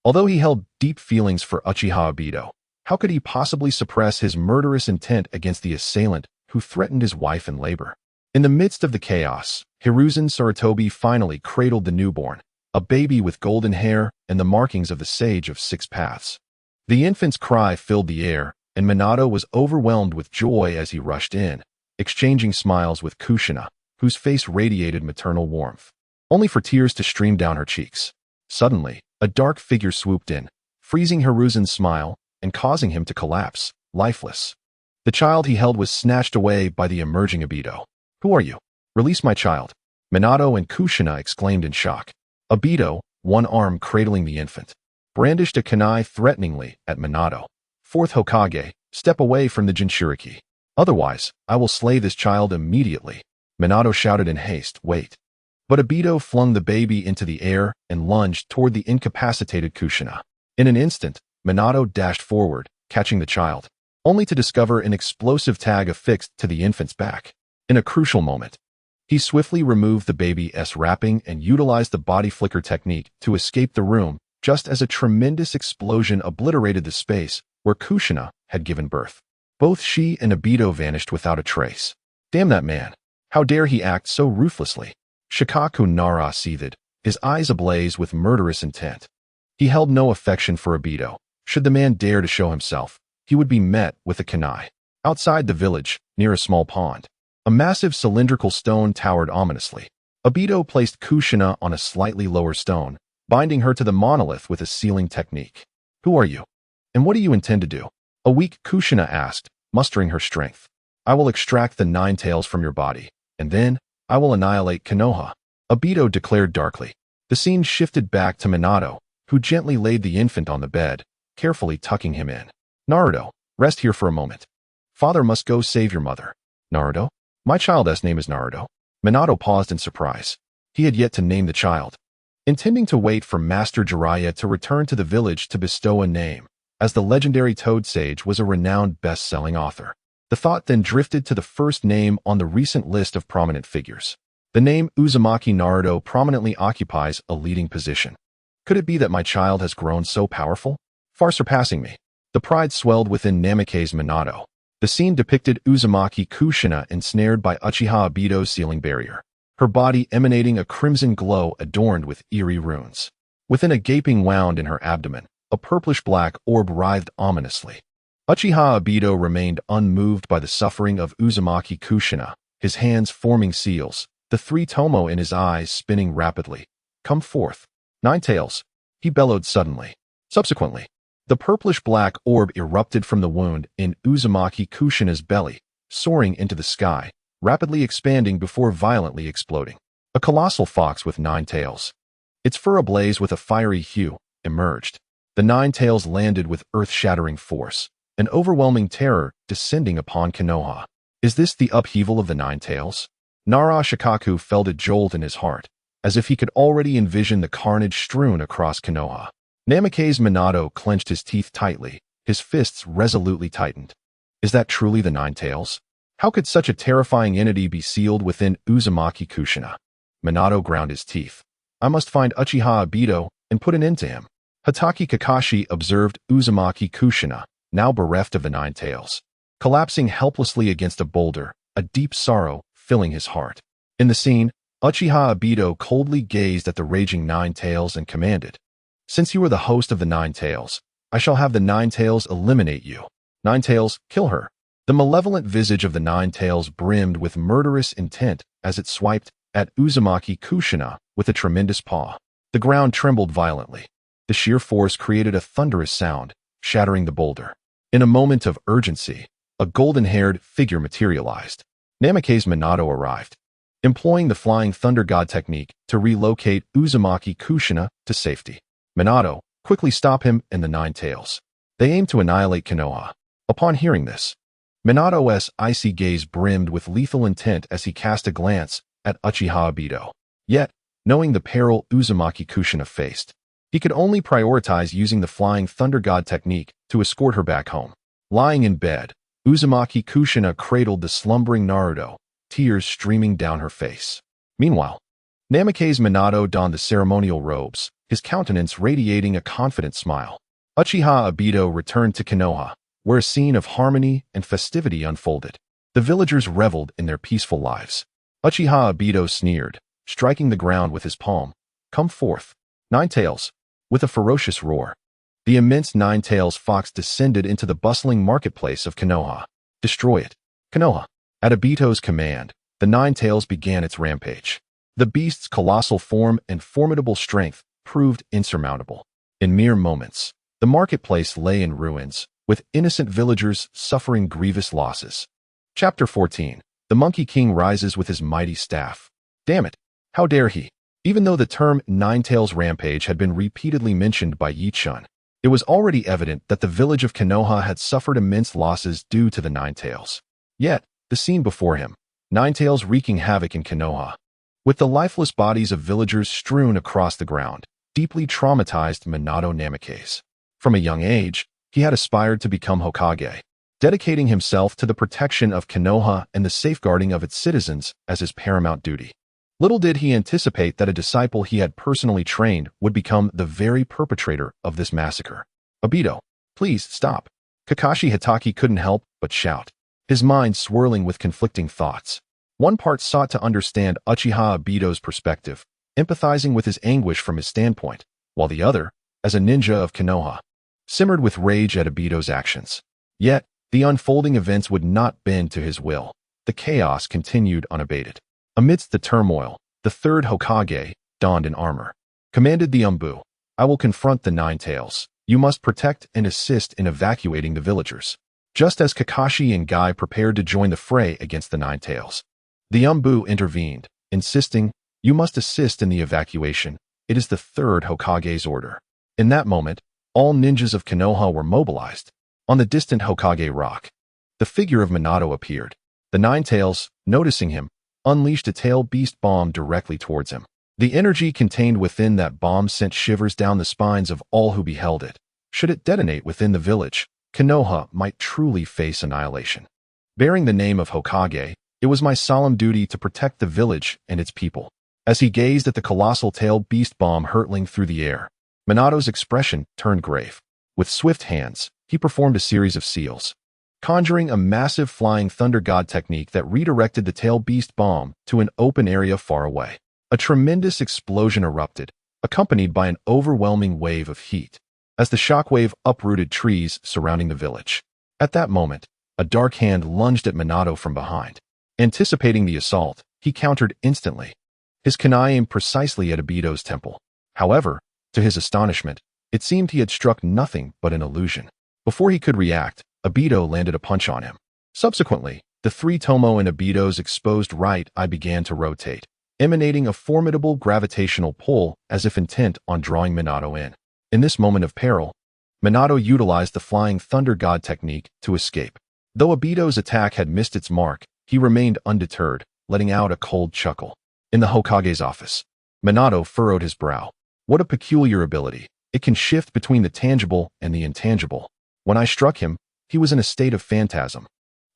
Although he held deep feelings for Uchiha Obito, how could he possibly suppress his murderous intent against the assailant who threatened his wife in labor? In the midst of the chaos, Hiruzen Sarutobi finally cradled the newborn, a baby with golden hair and the markings of the Sage of Six Paths. The infant's cry filled the air, and Minato was overwhelmed with joy as he rushed in, exchanging smiles with Kushina, whose face radiated maternal warmth, only for tears to stream down her cheeks. Suddenly, a dark figure swooped in, freezing Hiruzen's smile and causing him to collapse, lifeless. The child he held was snatched away by the emerging Obito. "Who are you? Release my child!" Minato and Kushina exclaimed in shock. Obito, one arm cradling the infant, brandished a kunai threateningly at Minato. "Fourth Hokage, step away from the Jinchuriki. Otherwise, I will slay this child immediately." Minato shouted in haste, "Wait." But Obito flung the baby into the air and lunged toward the incapacitated Kushina. In an instant, Minato dashed forward, catching the child, only to discover an explosive tag affixed to the infant's back. In a crucial moment, he swiftly removed the baby's wrapping and utilized the body flicker technique to escape the room, just as a tremendous explosion obliterated the space where Kushina had given birth. Both she and Obito vanished without a trace. "Damn that man. How dare he act so ruthlessly?" Shikaku Nara seethed, his eyes ablaze with murderous intent. He held no affection for Obito. Should the man dare to show himself, he would be met with a kunai. Outside the village, near a small pond, a massive cylindrical stone towered ominously. Obito placed Kushina on a slightly lower stone, binding her to the monolith with a sealing technique. "Who are you? And what do you intend to do?" A weak Kushina asked, mustering her strength. "I will extract the nine tails from your body, and then I will annihilate Konoha," Obito declared darkly. The scene shifted back to Minato, who gently laid the infant on the bed, carefully tucking him in. "Naruto, rest here for a moment. Father must go save your mother." "Naruto? My child's name is Naruto." Minato paused in surprise. He had yet to name the child, intending to wait for Master Jiraiya to return to the village to bestow a name, as the legendary Toad Sage was a renowned best-selling author. The thought then drifted to the first name on the recent list of prominent figures. The name Uzumaki Naruto prominently occupies a leading position. Could it be that my child has grown so powerful, far surpassing me? The pride swelled within Namikaze Minato. The scene depicted Uzumaki Kushina ensnared by Uchiha Obito's sealing barrier, her body emanating a crimson glow adorned with eerie runes. Within a gaping wound in her abdomen, a purplish-black orb writhed ominously. Uchiha Obito remained unmoved by the suffering of Uzumaki Kushina, his hands forming seals, the three tomo in his eyes spinning rapidly. "Come forth. Nine tails," he bellowed suddenly. Subsequently, the purplish-black orb erupted from the wound in Uzumaki Kushina's belly, soaring into the sky, rapidly expanding before violently exploding. A colossal fox with nine tails, its fur ablaze with a fiery hue, emerged. The nine tails landed with earth-shattering force, an overwhelming terror descending upon Konoha. "Is this the upheaval of the nine tails?" Nara Shikaku felt a jolt in his heart, as if he could already envision the carnage strewn across Konoha. Namikaze Minato clenched his teeth tightly, his fists resolutely tightened. Is that truly the nine tails? How could such a terrifying entity be sealed within Uzumaki Kushina? Minato ground his teeth. "I must find Uchiha Obito and put an end to him." Hatake Kakashi observed Uzumaki Kushina, now bereft of the nine tails, collapsing helplessly against a boulder, a deep sorrow filling his heart. In the scene, Uchiha Obito coldly gazed at the raging nine tails and commanded, "Since you are the host of the nine tails, I shall have the nine tails eliminate you. Nine tails, kill her." The malevolent visage of the nine tails brimmed with murderous intent as it swiped at Uzumaki Kushina with a tremendous paw. The ground trembled violently. The sheer force created a thunderous sound, shattering the boulder. In a moment of urgency, a golden-haired figure materialized. Namikaze Minato arrived, employing the Flying Thunder God technique to relocate Uzumaki Kushina to safety. Minato, quickly stop him and the nine tails. They aim to annihilate Konoha. Upon hearing this, Minato's icy gaze brimmed with lethal intent as he cast a glance at Uchiha Obito. Yet, knowing the peril Uzumaki Kushina faced, he could only prioritize using the Flying Thunder God technique to escort her back home. Lying in bed, Uzumaki Kushina cradled the slumbering Naruto, tears streaming down her face. Meanwhile, Namikaze Minato donned the ceremonial robes, his countenance radiating a confident smile. Uchiha Obito returned to Konoha, where a scene of harmony and festivity unfolded. The villagers reveled in their peaceful lives. Uchiha Obito sneered, striking the ground with his palm. "Come forth, Ninetales!" With a ferocious roar, the immense Ninetales fox descended into the bustling marketplace of Konoha. "Destroy it, Konoha!" At Obito's command, the Ninetales began its rampage. The beast's colossal form and formidable strength proved insurmountable. In mere moments, the marketplace lay in ruins, with innocent villagers suffering grievous losses. Chapter 14. The Monkey King rises with his mighty staff. Damn it! How dare he? Even though the term Ninetales Rampage had been repeatedly mentioned by Yi Chun, it was already evident that the village of Konoha had suffered immense losses due to the Ninetales. Yet, the scene before him, Ninetales wreaking havoc in Konoha, with the lifeless bodies of villagers strewn across the ground, deeply traumatized Minato Namikaze. From a young age, he had aspired to become Hokage, dedicating himself to the protection of Konoha and the safeguarding of its citizens as his paramount duty. Little did he anticipate that a disciple he had personally trained would become the very perpetrator of this massacre. "Obito, please stop." Kakashi Hatake couldn't help but shout, his mind swirling with conflicting thoughts. One part sought to understand Uchiha Obito's perspective, empathizing with his anguish from his standpoint, while the other, as a ninja of Konoha, simmered with rage at Obito's actions. Yet, the unfolding events would not bend to his will. The chaos continued unabated. Amidst the turmoil, the third Hokage, donned in armor, commanded the Umbu, "I will confront the Ninetales. You must protect and assist in evacuating the villagers." Just as Kakashi and Guy prepared to join the fray against the Ninetales, the Umbu intervened, insisting, "You must assist in the evacuation. It is the third Hokage's order." In that moment, all ninjas of Konoha were mobilized. On the distant Hokage rock, the figure of Minato appeared. The Ninetales, noticing him, unleashed a tail beast bomb directly towards him. The energy contained within that bomb sent shivers down the spines of all who beheld it. Should it detonate within the village, Konoha might truly face annihilation. Bearing the name of Hokage, it was my solemn duty to protect the village and its people. As he gazed at the colossal tail beast bomb hurtling through the air, Minato's expression turned grave. With swift hands, he performed a series of seals, conjuring a massive flying thunder god technique that redirected the tail beast bomb to an open area far away. A tremendous explosion erupted, accompanied by an overwhelming wave of heat, as the shockwave uprooted trees surrounding the village. At that moment, a dark hand lunged at Minato from behind. Anticipating the assault, he countered instantly. His kunai aimed precisely at Obito's temple. However, to his astonishment, it seemed he had struck nothing but an illusion. Before he could react, Obito landed a punch on him. Subsequently, the three tomo in Obito's exposed right eye began to rotate, emanating a formidable gravitational pull as if intent on drawing Minato in. In this moment of peril, Minato utilized the flying thunder god technique to escape. Though Obito's attack had missed its mark, he remained undeterred, letting out a cold chuckle. In the Hokage's office, Minato furrowed his brow. What a peculiar ability. It can shift between the tangible and the intangible. When I struck him, he was in a state of phantasm.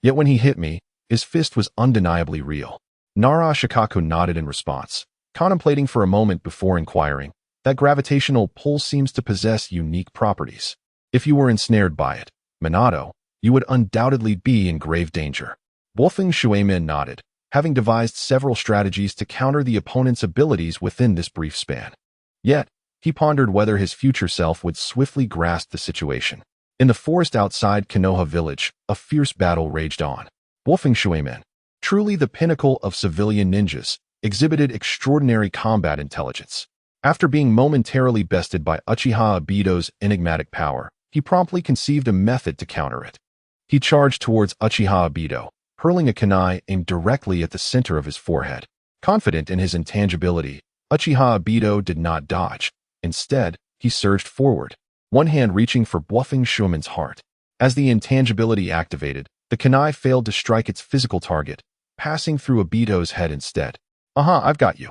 Yet when he hit me, his fist was undeniably real. Nara Shikaku nodded in response, contemplating for a moment before inquiring, "That gravitational pull seems to possess unique properties. If you were ensnared by it, Minato, you would undoubtedly be in grave danger." Wolfing Shuemin nodded, having devised several strategies to counter the opponent's abilities within this brief span. Yet, he pondered whether his future self would swiftly grasp the situation. In the forest outside Konoha village, a fierce battle raged on. Wolfing Shuemin, truly the pinnacle of civilian ninjas, exhibited extraordinary combat intelligence. After being momentarily bested by Uchiha Obito's enigmatic power, he promptly conceived a method to counter it. He charged towards Uchiha Obito, hurling a kunai aimed directly at the center of his forehead. Confident in his intangibility, Uchiha Obito did not dodge. Instead, he surged forward, one hand reaching for Wolfing Shuemin's heart. As the intangibility activated, the kunai failed to strike its physical target, passing through Obito's head instead. "Aha, I've got you,"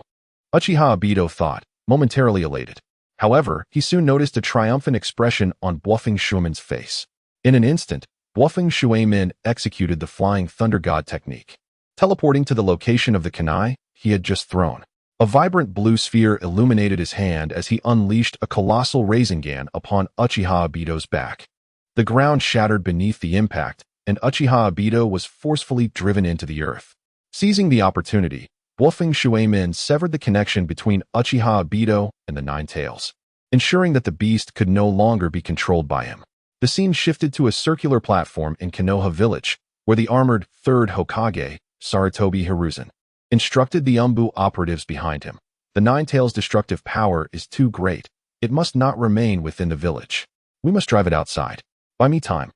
Uchiha Obito thought, momentarily elated. However, he soon noticed a triumphant expression on Wolfing Shuemin's face. In an instant, Wolfing Shuemin executed the flying thunder god technique. teleporting to the location of the kunai he had just thrown. A vibrant blue sphere illuminated his hand as he unleashed a colossal Rasengan upon Uchiha Obito's back. The ground shattered beneath the impact, and Uchiha Obito was forcefully driven into the earth. Seizing the opportunity, Wolfing Shuemin severed the connection between Uchiha Obito and the Nine Tails, ensuring that the beast could no longer be controlled by him. The scene shifted to a circular platform in Konoha village, where the armored Third Hokage, Sarutobi Hiruzen, instructed the Umbu operatives behind him. The Nine Tails' destructive power is too great. It must not remain within the village. We must drive it outside. Buy me time.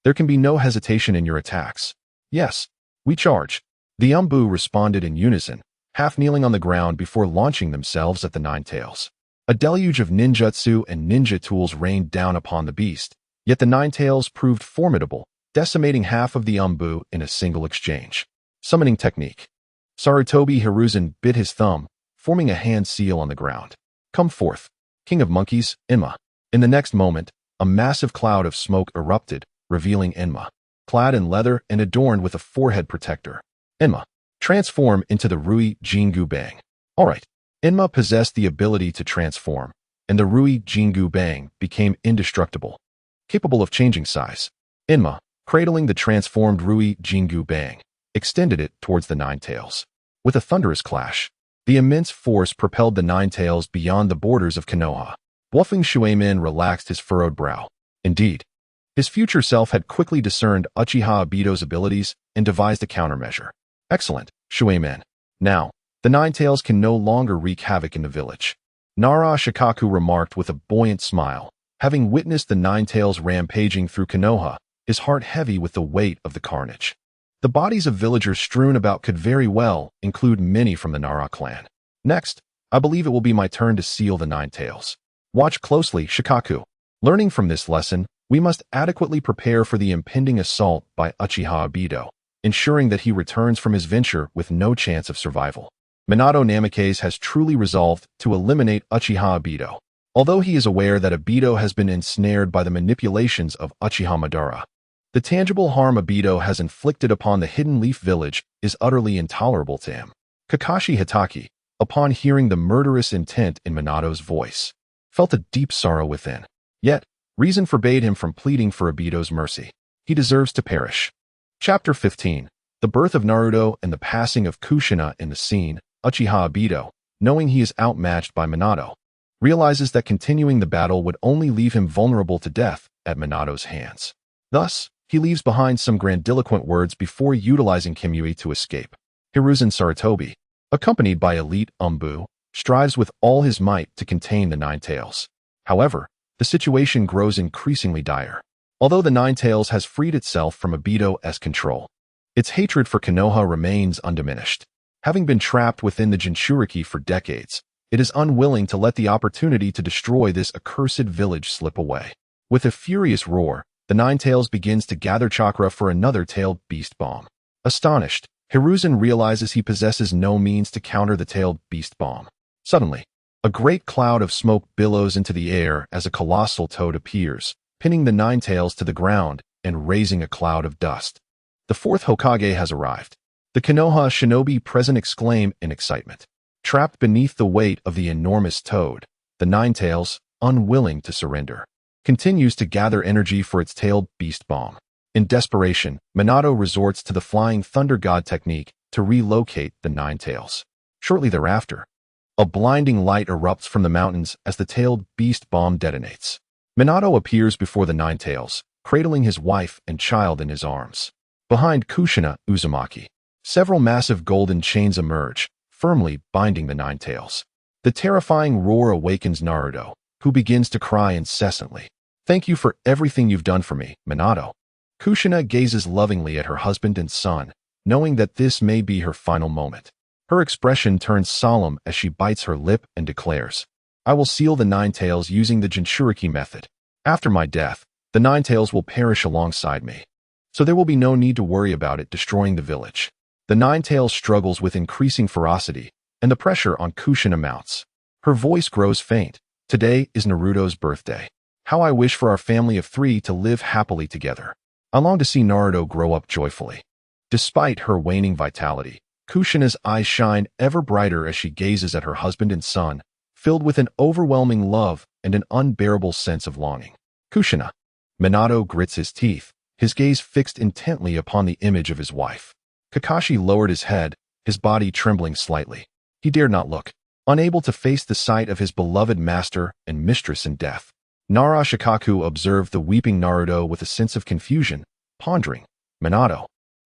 There can be no hesitation in your attacks. Yes, we charge. The Umbu responded in unison, half kneeling on the ground before launching themselves at the Nine Tails. A deluge of ninjutsu and ninja tools rained down upon the beast, yet the Nine Tails proved formidable, decimating half of the Umbu in a single exchange. Summoning technique. Sarutobi Hiruzen bit his thumb, forming a hand seal on the ground. Come forth, King of Monkeys, Enma. In the next moment, a massive cloud of smoke erupted, revealing Enma, clad in leather and adorned with a forehead protector. Enma, transform into the Rui Jingu Bang. Alright, Enma possessed the ability to transform, and the Rui Jingu Bang became indestructible, capable of changing size. Enma, cradling the transformed Rui Jingu Bang, extended it towards the Nine Tails. With a thunderous clash, the immense force propelled the Nine Tails beyond the borders of Konoha. Wolfing Shuemin relaxed his furrowed brow. Indeed, his future self had quickly discerned Uchiha Obito's abilities and devised a countermeasure. Excellent, Shuemin. Now, the Nine Tails can no longer wreak havoc in the village. Nara Shikaku remarked with a buoyant smile, having witnessed the Nine Tails rampaging through Konoha, his heart heavy with the weight of the carnage. The bodies of villagers strewn about could very well include many from the Nara clan. Next, I believe it will be my turn to seal the Nine Tails. Watch closely, Shikaku. Learning from this lesson, we must adequately prepare for the impending assault by Uchiha Obito, ensuring that he returns from his venture with no chance of survival. Minato Namikaze has truly resolved to eliminate Uchiha Obito, although he is aware that Obito has been ensnared by the manipulations of Uchiha Madara. The tangible harm Obito has inflicted upon the Hidden Leaf Village is utterly intolerable to him. Kakashi Hitaki, upon hearing the murderous intent in Minato's voice, felt a deep sorrow within. Yet, reason forbade him from pleading for Obito's mercy. He deserves to perish. Chapter 15. The birth of Naruto and the passing of Kushina in the scene. Uchiha Obito, knowing he is outmatched by Minato, realizes that continuing the battle would only leave him vulnerable to death at Minato's hands. Thus, he leaves behind some grandiloquent words before utilizing Kimui to escape. Hiruzen Sarutobi, accompanied by elite Umbu, strives with all his might to contain the Nine Tails. However, the situation grows increasingly dire. Although the Nine Tails has freed itself from Obito's control, its hatred for Konoha remains undiminished. Having been trapped within the Jinchuriki for decades, it is unwilling to let the opportunity to destroy this accursed village slip away. With a furious roar, the Nine Tails begins to gather chakra for another tailed beast bomb. Astonished, Hiruzen realizes he possesses no means to counter the tailed beast bomb. Suddenly, a great cloud of smoke billows into the air as a colossal toad appears, pinning the Nine Tails to the ground and raising a cloud of dust. The Fourth Hokage has arrived. The Konoha shinobi present exclaim in excitement. Trapped beneath the weight of the enormous toad, the Nine Tails, unwilling to surrender, continues to gather energy for its tailed beast bomb. In desperation, Minato resorts to the Flying Thunder God technique to relocate the Nine Tails. Shortly thereafter, a blinding light erupts from the mountains as the tailed beast bomb detonates. Minato appears before the Nine Tails, cradling his wife and child in his arms. Behind Kushina Uzumaki, several massive golden chains emerge, firmly binding the Nine Tails. The terrifying roar awakens Naruto, who begins to cry incessantly. Thank you for everything you've done for me, Minato. Kushina gazes lovingly at her husband and son, knowing that this may be her final moment. Her expression turns solemn as she bites her lip and declares, I will seal the Nine Tails using the Jinchuriki method. After my death, the Nine Tails will perish alongside me, so there will be no need to worry about it destroying the village. The Nine Tails struggles with increasing ferocity, and the pressure on Kushina mounts. Her voice grows faint. Today is Naruto's birthday. How I wish for our family of 3 to live happily together. I long to see Naruto grow up joyfully. Despite her waning vitality, Kushina's eyes shine ever brighter as she gazes at her husband and son, filled with an overwhelming love and an unbearable sense of longing. Kushina. Minato grits his teeth, his gaze fixed intently upon the image of his wife. Kakashi lowered his head, his body trembling slightly. He dared not look, unable to face the sight of his beloved master and mistress in death. Nara Shikaku observed the weeping Naruto with a sense of confusion, pondering, Minato,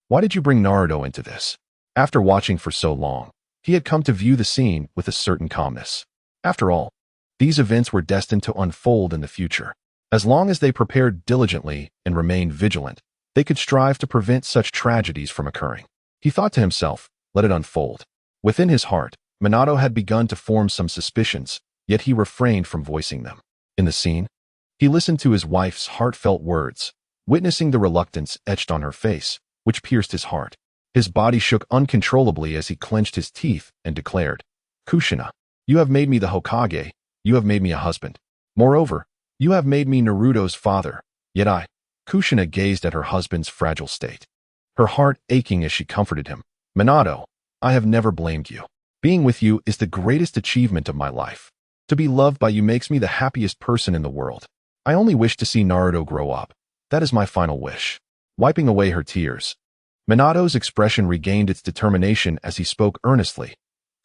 why did you bring Naruto into this? After watching for so long, he had come to view the scene with a certain calmness. After all, these events were destined to unfold in the future. As long as they prepared diligently and remained vigilant, they could strive to prevent such tragedies from occurring. He thought to himself, let it unfold. Within his heart, Minato had begun to form some suspicions, yet he refrained from voicing them. In the scene, he listened to his wife's heartfelt words, witnessing the reluctance etched on her face, which pierced his heart. His body shook uncontrollably as he clenched his teeth and declared, Kushina, you have made me the Hokage, you have made me a husband. Moreover, you have made me Naruto's father, yet I. Kushina gazed at her husband's fragile state, her heart aching as she comforted him. Minato, I have never blamed you. Being with you is the greatest achievement of my life. To be loved by you makes me the happiest person in the world. I only wish to see Naruto grow up. That is my final wish. Wiping away her tears, Minato's expression regained its determination as he spoke earnestly.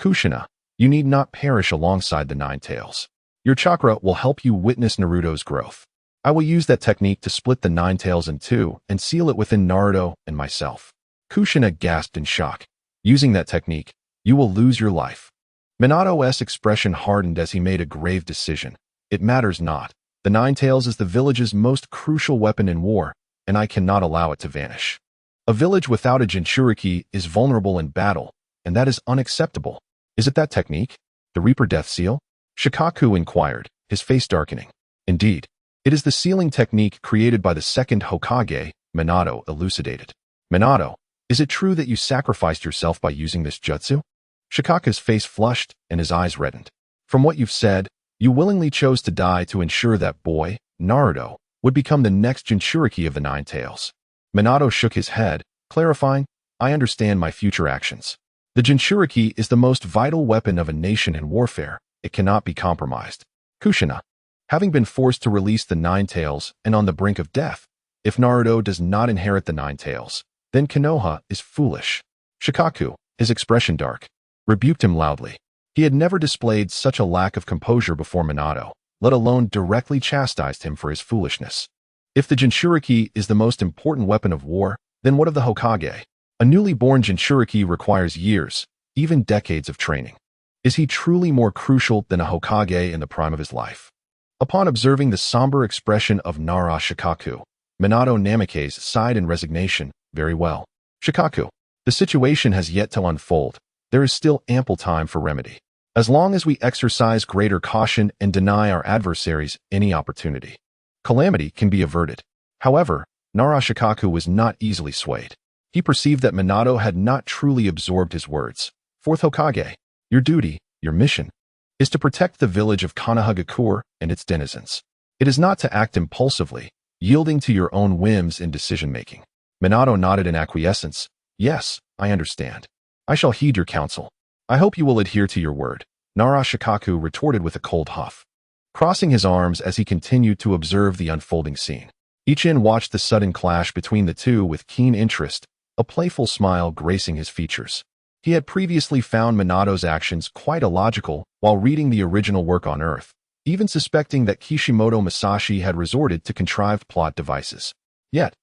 Kushina, you need not perish alongside the Nine Tails. Your chakra will help you witness Naruto's growth. I will use that technique to split the Nine Tails in two and seal it within Naruto and myself. Kushina gasped in shock. Using that technique, you will lose your life. Minato's expression hardened as he made a grave decision. It matters not. The Nine Tails is the village's most crucial weapon in war, and I cannot allow it to vanish. A village without a Jinchuriki is vulnerable in battle, and that is unacceptable. Is it that technique? The Reaper Death Seal? Shikaku inquired, his face darkening. Indeed, it is the sealing technique created by the second Hokage, Minato elucidated. Minato, is it true that you sacrificed yourself by using this jutsu? Shikaku's face flushed and his eyes reddened. From what you've said, you willingly chose to die to ensure that boy, Naruto, would become the next Jinchuriki of the Nine Tails. Minato shook his head, clarifying, I understand my future actions. The Jinchuriki is the most vital weapon of a nation in warfare. It cannot be compromised. Kushina, having been forced to release the Nine Tails and on the brink of death, if Naruto does not inherit the Nine Tails, then Konoha is foolish. Shikaku, his expression dark, rebuked him loudly. He had never displayed such a lack of composure before Minato, let alone directly chastised him for his foolishness. If the Jinchuriki is the most important weapon of war, then what of the Hokage? A newly born Jinchuriki requires years, even decades of training. Is he truly more crucial than a Hokage in the prime of his life? Upon observing the somber expression of Nara Shikaku, Minato Namikaze sighed in resignation. Very well. Shikaku, the situation has yet to unfold. There is still ample time for remedy. As long as we exercise greater caution and deny our adversaries any opportunity, calamity can be averted. However, Nara Shikaku was not easily swayed. He perceived that Minato had not truly absorbed his words. Fourth Hokage, your duty, your mission, is to protect the village of Konoha and its denizens. It is not to act impulsively, yielding to your own whims in decision-making. Minato nodded in acquiescence. Yes, I understand. I shall heed your counsel. I hope you will adhere to your word. Nara Shikaku retorted with a cold huff, crossing his arms as he continued to observe the unfolding scene. Ichin watched the sudden clash between the two with keen interest, a playful smile gracing his features. He had previously found Minato's actions quite illogical while reading the original work on Earth, even suspecting that Kishimoto Masashi had resorted to contrived plot devices. Yet,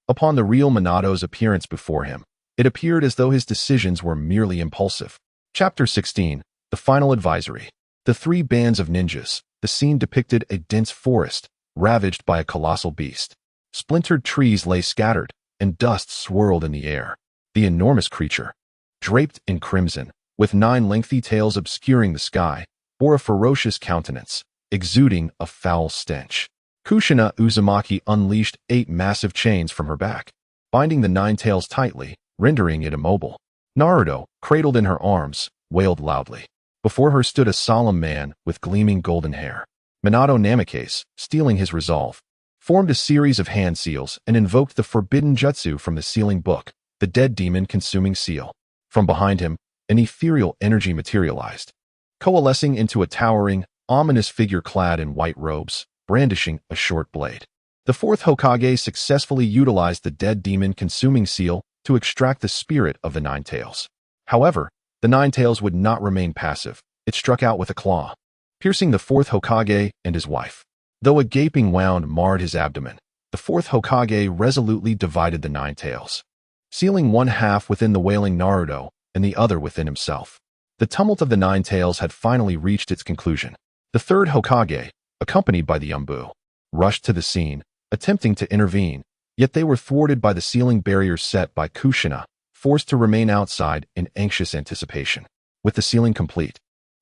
upon the real Minato's appearance before him, it appeared as though his decisions were merely impulsive. Chapter 16, The Final Advisory. The Three Bands of Ninjas. The scene depicted a dense forest, ravaged by a colossal beast. Splintered trees lay scattered, and dust swirled in the air. The enormous creature, draped in crimson, with 9 lengthy tails obscuring the sky, bore a ferocious countenance, exuding a foul stench. Kushina Uzumaki unleashed 8 massive chains from her back, binding the 9 tails tightly, rendering it immobile. Naruto, cradled in her arms, wailed loudly. Before her stood a solemn man with gleaming golden hair. Minato Namikaze, steeling his resolve, formed a series of hand seals and invoked the forbidden jutsu from the sealing book, the dead demon consuming seal. From behind him, an ethereal energy materialized, coalescing into a towering, ominous figure clad in white robes, brandishing a short blade. The Fourth Hokage successfully utilized the dead demon consuming seal to extract the spirit of the Nine Tails. However, the Nine Tails would not remain passive. It struck out with a claw, piercing the Fourth Hokage and his wife. Though a gaping wound marred his abdomen, the Fourth Hokage resolutely divided the Nine Tails, sealing one half within the wailing Naruto and the other within himself. The tumult of the Nine Tails had finally reached its conclusion. The third Hokage, accompanied by the Umbu, rushed to the scene, attempting to intervene, yet they were thwarted by the sealing barrier set by Kushina, forced to remain outside in anxious anticipation. With the sealing complete,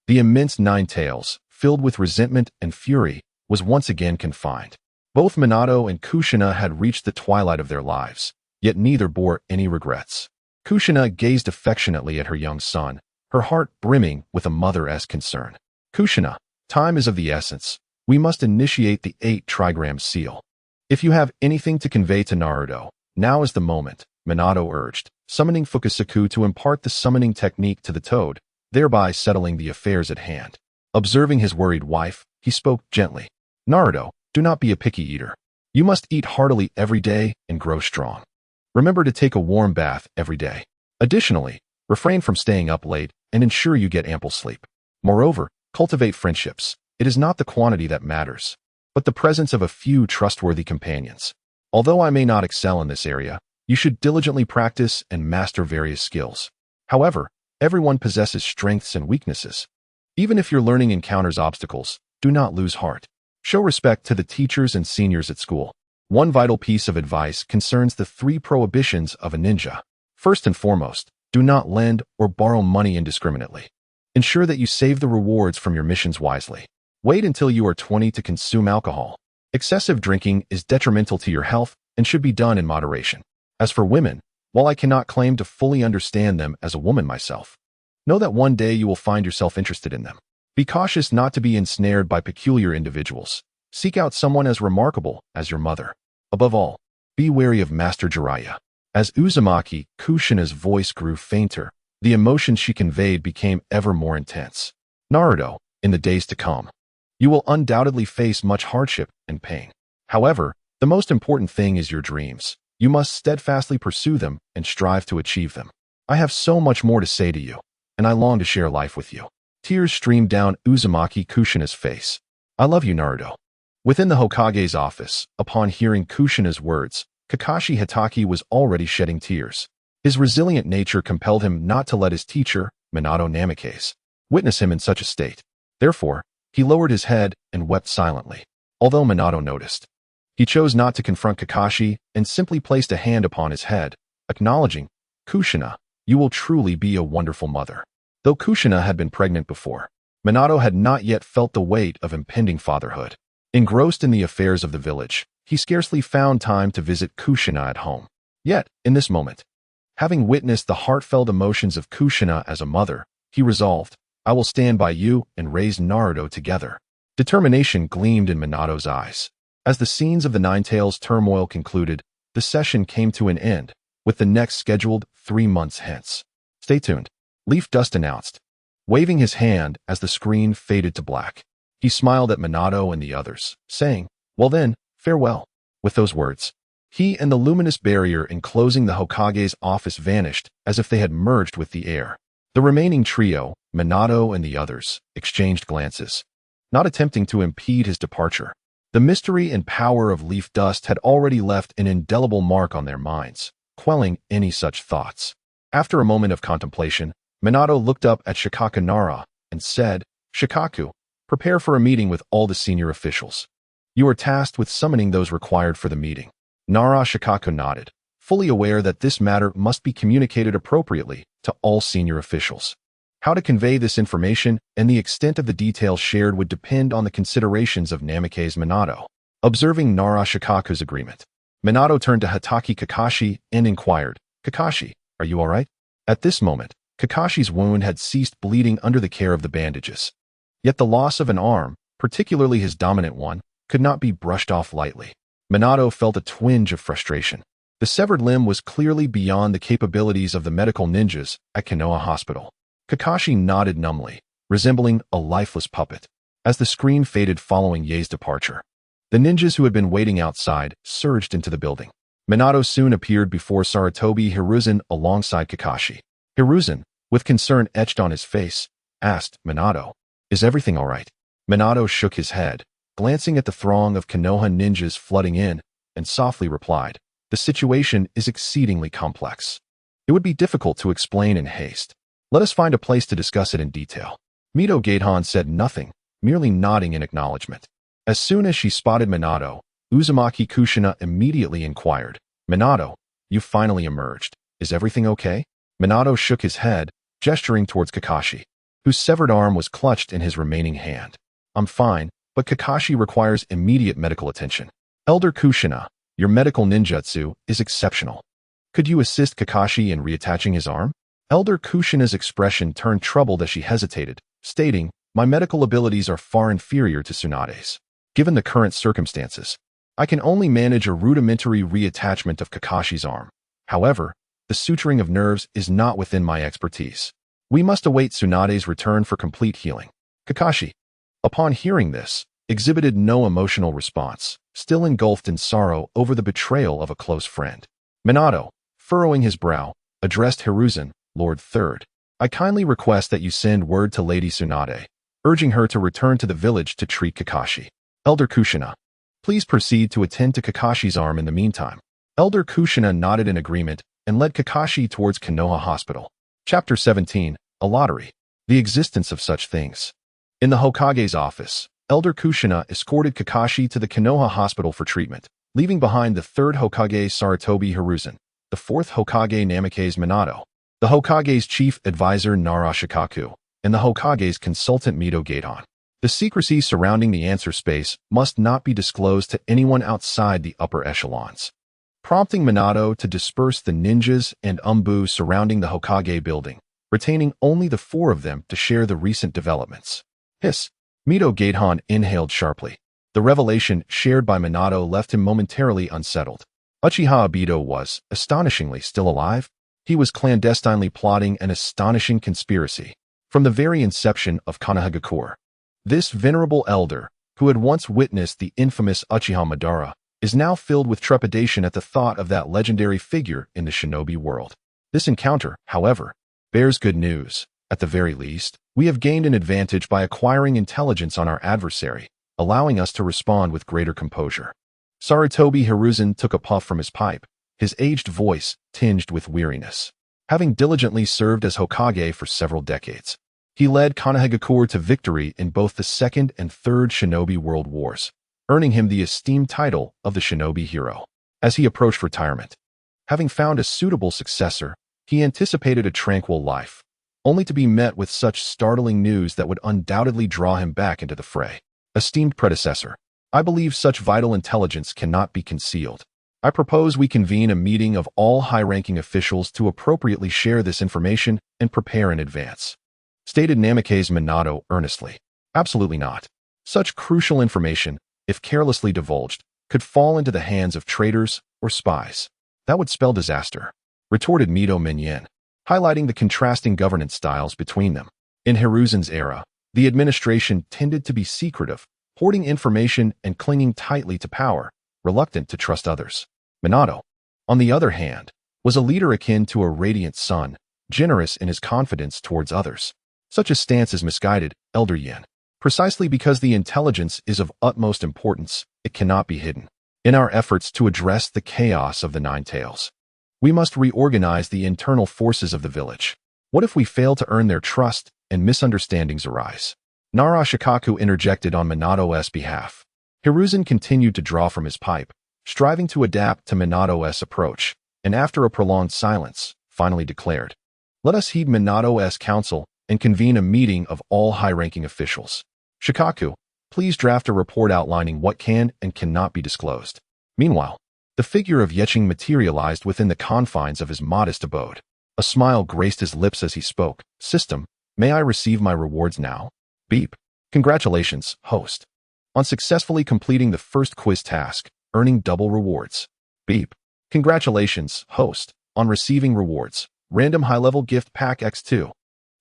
the immense Nine Tails, filled with resentment and fury, was once again confined. Both Minato and Kushina had reached the twilight of their lives, yet neither bore any regrets. Kushina gazed affectionately at her young son, her heart brimming with a mother-esque concern. Kushina, time is of the essence. We must initiate the 8 trigram seal. If you have anything to convey to Naruto, now is the moment, Minato urged, summoning Fukusaku to impart the summoning technique to the toad, thereby settling the affairs at hand. Observing his worried wife, he spoke gently. Naruto, do not be a picky eater. You must eat heartily every day and grow strong. Remember to take a warm bath every day. Additionally, refrain from staying up late and ensure you get ample sleep. Moreover, cultivate friendships. It is not the quantity that matters, but the presence of a few trustworthy companions. Although I may not excel in this area, you should diligently practice and master various skills. However, everyone possesses strengths and weaknesses. Even if your learning encounters obstacles, do not lose heart. Show respect to the teachers and seniors at school. One vital piece of advice concerns the 3 prohibitions of a ninja. First and foremost, do not lend or borrow money indiscriminately. Ensure that you save the rewards from your missions wisely. Wait until you are 20 to consume alcohol. Excessive drinking is detrimental to your health and should be done in moderation. As for women, while I cannot claim to fully understand them as a woman myself, know that one day you will find yourself interested in them. Be cautious not to be ensnared by peculiar individuals. Seek out someone as remarkable as your mother. Above all, be wary of Master Jiraiya. As Uzumaki Kushina's voice grew fainter, the emotion she conveyed became ever more intense. Naruto, in the days to come, you will undoubtedly face much hardship and pain. However, the most important thing is your dreams. You must steadfastly pursue them and strive to achieve them. I have so much more to say to you, and I long to share life with you. Tears streamed down Uzumaki Kushina's face. I love you, Naruto. Within the Hokage's office, upon hearing Kushina's words, Kakashi Hatake was already shedding tears. His resilient nature compelled him not to let his teacher, Minato Namikaze, witness him in such a state. Therefore, he lowered his head and wept silently. Although Minato noticed, he chose not to confront Kakashi and simply placed a hand upon his head, acknowledging, Kushina, you will truly be a wonderful mother. Though Kushina had been pregnant before, Minato had not yet felt the weight of impending fatherhood. Engrossed in the affairs of the village, he scarcely found time to visit Kushina at home. Yet, in this moment, having witnessed the heartfelt emotions of Kushina as a mother, he resolved, I will stand by you and raise Naruto together. Determination gleamed in Minato's eyes. As the scenes of the Nine Tails turmoil concluded, the session came to an end, with the next scheduled 3 months hence. Stay tuned. Leaf Dust announced, waving his hand as the screen faded to black. He smiled at Minato and the others, saying, well then, farewell. With those words, he and the luminous barrier enclosing the Hokage's office vanished as if they had merged with the air. The remaining trio, Minato and the others, exchanged glances, not attempting to impede his departure. The mystery and power of Leaf Dust had already left an indelible mark on their minds, quelling any such thoughts. After a moment of contemplation, Minato looked up at Shikaku Nara and said, Shikaku, prepare for a meeting with all the senior officials. You are tasked with summoning those required for the meeting. Nara Shikaku nodded, fully aware that this matter must be communicated appropriately to all senior officials. How to convey this information and the extent of the details shared would depend on the considerations of Namikaze Minato. Observing Nara Shikaku's agreement, Minato turned to Hatake Kakashi and inquired, Kakashi, are you all right? At this moment, Kakashi's wound had ceased bleeding under the care of the bandages. Yet the loss of an arm, particularly his dominant one, could not be brushed off lightly. Minato felt a twinge of frustration. The severed limb was clearly beyond the capabilities of the medical ninjas at Konoha Hospital. Kakashi nodded numbly, resembling a lifeless puppet, as the screen faded following Ye's departure. The ninjas who had been waiting outside surged into the building. Minato soon appeared before Sarutobi Hiruzen alongside Kakashi. Hiruzen, with concern etched on his face, asked Minato, "Is everything all right?" Minato shook his head, glancing at the throng of Konoha ninjas flooding in, and softly replied, "The situation is exceedingly complex. It would be difficult to explain in haste. Let us find a place to discuss it in detail." Mito Gatehan said nothing, merely nodding in acknowledgement. As soon as she spotted Minato, Uzumaki Kushina immediately inquired, "Minato, you finally emerged. Is everything okay?" Minato shook his head, gesturing towards Kakashi, whose severed arm was clutched in his remaining hand. "I'm fine, but Kakashi requires immediate medical attention. Elder Kushina, your medical ninjutsu is exceptional. Could you assist Kakashi in reattaching his arm?" Elder Kushina's expression turned troubled as she hesitated, stating, "My medical abilities are far inferior to Tsunade's. Given the current circumstances, I can only manage a rudimentary reattachment of Kakashi's arm. However, the suturing of nerves is not within my expertise. We must await Tsunade's return for complete healing." Kakashi, upon hearing this, exhibited no emotional response, still engulfed in sorrow over the betrayal of a close friend. Minato, furrowing his brow, addressed Hiruzen, "Lord Third, I kindly request that you send word to Lady Tsunade, urging her to return to the village to treat Kakashi. Elder Kushina, please proceed to attend to Kakashi's arm in the meantime." Elder Kushina nodded in agreement and led Kakashi towards Konoha Hospital. Chapter 17, A Lottery. The existence of such things. In the Hokage's office, Elder Kushina escorted Kakashi to the Konoha Hospital for treatment, leaving behind the third Hokage Sarutobi Hiruzen, the fourth Hokage Namikaze Minato, the Hokage's chief advisor Naruto, and the Hokage's consultant Mito Gatehan. The secrecy surrounding the answer space must not be disclosed to anyone outside the upper echelons, prompting Minato to disperse the ninjas and umbu surrounding the Hokage building, retaining only the four of them to share the recent developments. Hiss! Mito Gatehan inhaled sharply. The revelation shared by Minato left him momentarily unsettled. Uchiha Obito was, astonishingly, still alive. He was clandestinely plotting an astonishing conspiracy from the very inception of Konohagakure. This venerable elder, who had once witnessed the infamous Uchiha Madara, is now filled with trepidation at the thought of that legendary figure in the shinobi world. This encounter, however, bears good news. At the very least, we have gained an advantage by acquiring intelligence on our adversary, allowing us to respond with greater composure. Sarutobi Hiruzen took a puff from his pipe, his aged voice tinged with weariness. Having diligently served as Hokage for several decades, he led Konohagakure to victory in both the Second and Third Shinobi World Wars, earning him the esteemed title of the Shinobi Hero. As he approached retirement, having found a suitable successor, he anticipated a tranquil life, only to be met with such startling news that would undoubtedly draw him back into the fray. "Esteemed predecessor, I believe such vital intelligence cannot be concealed. I propose we convene a meeting of all high-ranking officials to appropriately share this information and prepare in advance," stated Namikaze Minato earnestly. "Absolutely not. Such crucial information, if carelessly divulged, could fall into the hands of traitors or spies. That would spell disaster," retorted Mito Minyin, highlighting the contrasting governance styles between them. In Hiruzen's era, the administration tended to be secretive, hoarding information and clinging tightly to power, reluctant to trust others. Minato, on the other hand, was a leader akin to a radiant sun, generous in his confidence towards others. Such a stance is misguided, Elder Yin. Precisely because the intelligence is of utmost importance, it cannot be hidden. In our efforts to address the chaos of the Nine Tails, we must reorganize the internal forces of the village. What if we fail to earn their trust and misunderstandings arise? Naruto interjected on Minato's behalf. Hiruzen continued to draw from his pipe, striving to adapt to Minato's approach, and after a prolonged silence, finally declared, "Let us heed Minato's counsel and convene a meeting of all high-ranking officials. Shikaku, please draft a report outlining what can and cannot be disclosed." Meanwhile, the figure of Yeching materialized within the confines of his modest abode. A smile graced his lips as he spoke. "System, may I receive my rewards now?" Beep. "Congratulations, host, on successfully completing the first quiz task, earning double rewards." Beep. Congratulations, host, on receiving rewards. Random high-level gift pack X2.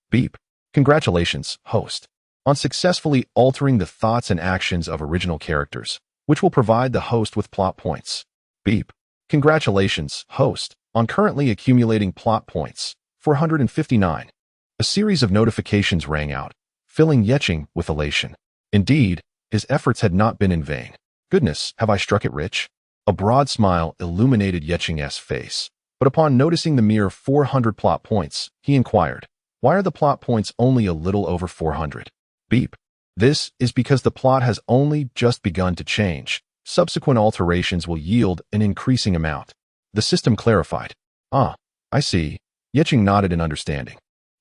Beep. Congratulations, host, on successfully altering the thoughts and actions of original characters, which will provide the host with plot points. Beep. Congratulations, host, on currently accumulating plot points. 459. A series of notifications rang out, filling Yeching with elation. Indeed, his efforts had not been in vain. Goodness, have I struck it rich? A broad smile illuminated Yeching's face, but upon noticing the mere 400 plot points, he inquired, why are the plot points only a little over 400? Beep. This is because the plot has only just begun to change. Subsequent alterations will yield an increasing amount. The system clarified. Ah, I see. Yeching nodded in understanding.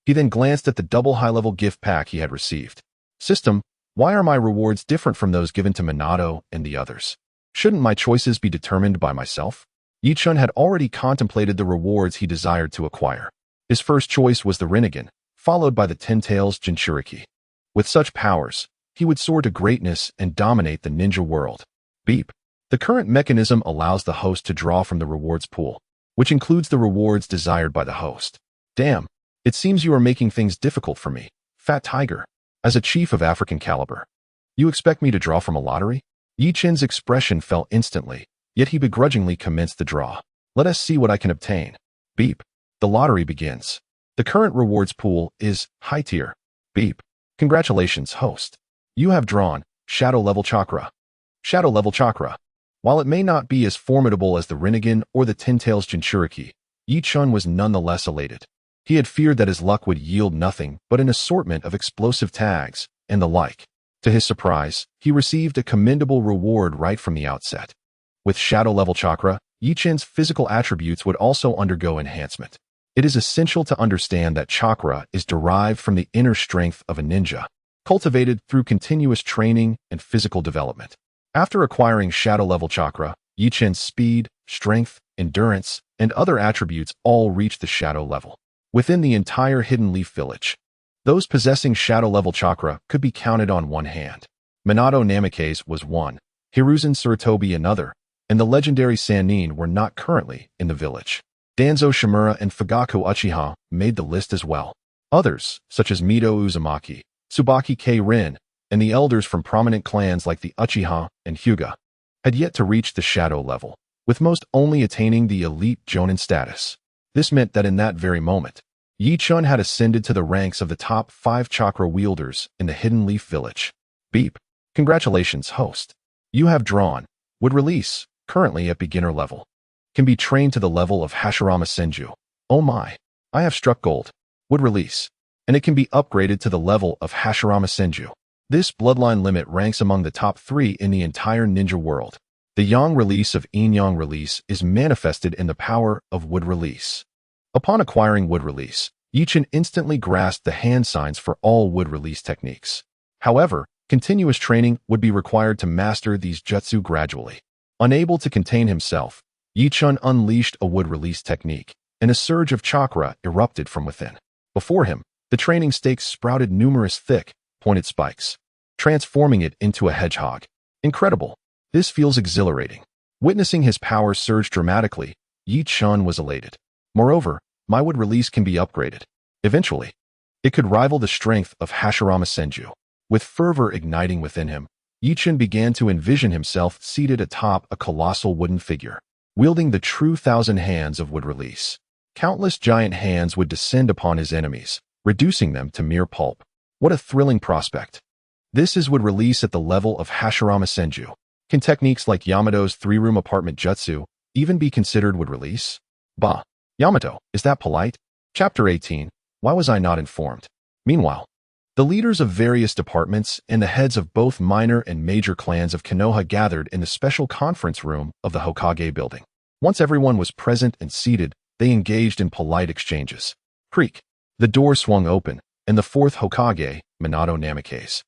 He then glanced at the double high-level gift pack he had received. System, why are my rewards different from those given to Minato and the others? Shouldn't my choices be determined by myself? Yichun had already contemplated the rewards he desired to acquire. His first choice was the Rinnegan, followed by the Ten Tails Jinchuriki. With such powers, he would soar to greatness and dominate the ninja world. Beep. The current mechanism allows the host to draw from the rewards pool, which includes the rewards desired by the host. Damn. It seems you are making things difficult for me, Fat Tiger. As a chief of African caliber, you expect me to draw from a lottery? Yi Chen's expression fell instantly, yet he begrudgingly commenced the draw. Let us see what I can obtain. Beep. The lottery begins. The current rewards pool is high tier. Beep. Congratulations, host. You have drawn Shadow Level Chakra. Shadow Level Chakra. While it may not be as formidable as the Rinnegan or the Ten Tails Jinchuriki, Yi Chun was nonetheless elated. He had feared that his luck would yield nothing but an assortment of explosive tags and the like. To his surprise, he received a commendable reward right from the outset. With Shadow Level Chakra, Yi Chen's physical attributes would also undergo enhancement. It is essential to understand that chakra is derived from the inner strength of a ninja, cultivated through continuous training and physical development. After acquiring Shadow Level Chakra, Yi Chen's speed, strength, endurance, and other attributes all reached the Shadow Level. Within the entire Hidden Leaf Village, those possessing Shadow Level Chakra could be counted on one hand. Minato Namikaze was one, Hiruzen Sarutobi another, and the legendary Sannin were not currently in the village. Danzo Shimura and Fugaku Uchiha made the list as well. Others, such as Mito Uzumaki, Tsubaki K-Rin, and the elders from prominent clans like the Uchiha and Hyuga, had yet to reach the Shadow Level, with most only attaining the elite Jonin status. This meant that in that very moment, Yi Chun had ascended to the ranks of the top 5 chakra wielders in the Hidden Leaf Village. Beep. Congratulations, host. You have drawn Would Release, currently at beginner level. Can be trained to the level of Hashirama Senju. Oh my. I have struck gold. Would Release. And it can be upgraded to the level of Hashirama Senju. This bloodline limit ranks among the top 3 in the entire ninja world. The Yang release of Yin Yang release is manifested in the power of Would Release. Upon acquiring Would Release, Yi Chen instantly grasped the hand signs for all Would Release techniques. However, continuous training would be required to master these jutsu gradually. Unable to contain himself, Yi Chen unleashed a Would Release technique, and a surge of chakra erupted from within. Before him, the training stakes sprouted numerous thick, pointed spikes, transforming it into a hedgehog. Incredible. This feels exhilarating. Witnessing his power surge dramatically, Yi Chun was elated. Moreover, my Would Release can be upgraded. Eventually, it could rival the strength of Hashirama Senju. With fervor igniting within him, Yi Chun began to envision himself seated atop a colossal wooden figure, wielding the true 1,000 hands of Would Release. Countless giant hands would descend upon his enemies, reducing them to mere pulp. What a thrilling prospect. This is Would Release at the level of Hashirama Senju. Can techniques like Yamato's 3-room apartment jutsu even be considered Would Release? Bah. Yamato, is that polite? Chapter 18. Why was I not informed? Meanwhile, the leaders of various departments and the heads of both minor and major clans of Konoha gathered in the special conference room of the Hokage building. Once everyone was present and seated, they engaged in polite exchanges. Creak. The door swung open, and the fourth Hokage, Minato Namikaze,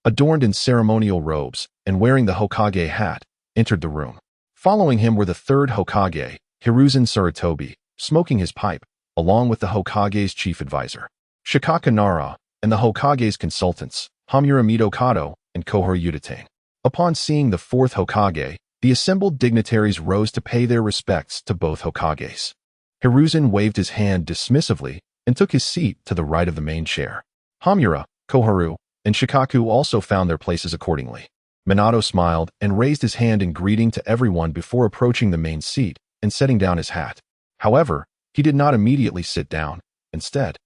adorned in ceremonial robes and wearing the Hokage hat, entered the room. Following him were the third Hokage, Hiruzen Sarutobi, smoking his pipe, along with the Hokage's chief advisor, Shikaka Nara, and the Hokage's consultants, Hamura Mido Kato and Kohor Udatane. Upon seeing the fourth Hokage, The assembled dignitaries rose to pay their respects to both Hokages. Hiruzen waved his hand dismissively and took his seat to the right of the main chair. Hamura, Koharu, and Shikaku also found their places accordingly. Minato smiled and raised his hand in greeting to everyone before approaching the main seat and setting down his hat. However, he did not immediately sit down. Instead,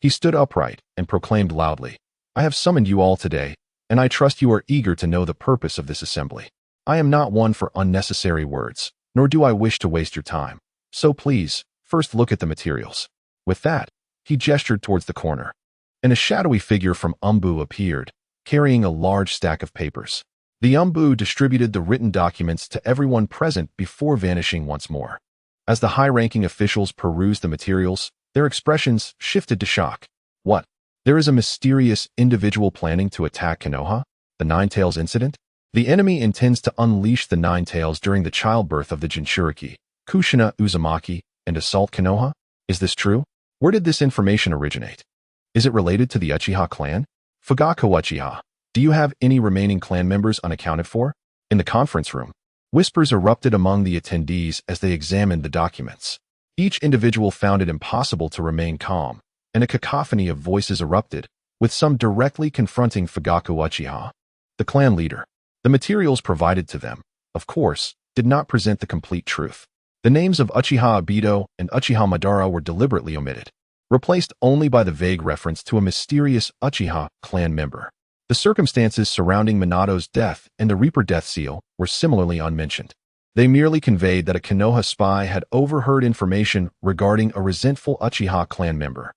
he stood upright and proclaimed loudly, "I have summoned you all today, and I trust you are eager to know the purpose of this assembly. I am not one for unnecessary words, nor do I wish to waste your time. So please, first look at the materials." With that, he gestured towards the corner, and a shadowy figure from Umbu appeared, carrying a large stack of papers. The Umbu distributed the written documents to everyone present before vanishing once more. As the high-ranking officials perused the materials, their expressions shifted to shock. What? There is a mysterious individual planning to attack Konoha? The Nine Tails incident? The enemy intends to unleash the Nine Tails during the childbirth of the Jinchuriki, Kushina Uzumaki, and assault Konoha? Is this true? Where did this information originate? Is it related to the Uchiha clan? Fugaku Uchiha, do you have any remaining clan members unaccounted for? In the conference room, whispers erupted among the attendees as they examined the documents. Each individual found it impossible to remain calm, and a cacophony of voices erupted, with some directly confronting Fugaku Uchiha, the clan leader. The materials provided to them, of course, did not present the complete truth. The names of Uchiha Obito and Uchiha Madara were deliberately omitted, replaced only by the vague reference to a mysterious Uchiha clan member. The circumstances surrounding Minato's death and the Reaper death seal were similarly unmentioned. They merely conveyed that a Konoha spy had overheard information regarding a resentful Uchiha clan member,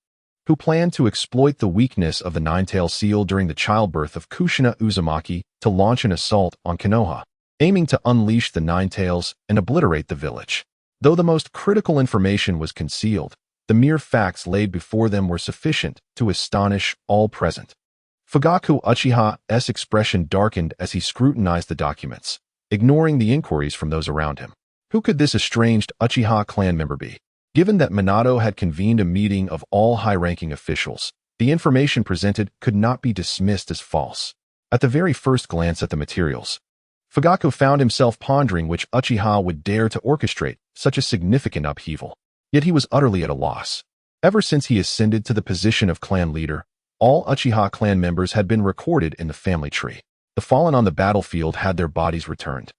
who planned to exploit the weakness of the Nine-Tail Seal during the childbirth of Kushina Uzumaki to launch an assault on Konoha, aiming to unleash the Nine Tails and obliterate the village. Though the most critical information was concealed, the mere facts laid before them were sufficient to astonish all present. Fugaku Uchiha's expression darkened as he scrutinized the documents, ignoring the inquiries from those around him. Who could this estranged Uchiha clan member be? Given that Minato had convened a meeting of all high-ranking officials, the information presented could not be dismissed as false. At the very first glance at the materials, Fugaku found himself pondering which Uchiha would dare to orchestrate such a significant upheaval. Yet he was utterly at a loss. Ever since he ascended to the position of clan leader, all Uchiha clan members had been recorded in the family tree. The fallen on the battlefield had their bodies returned,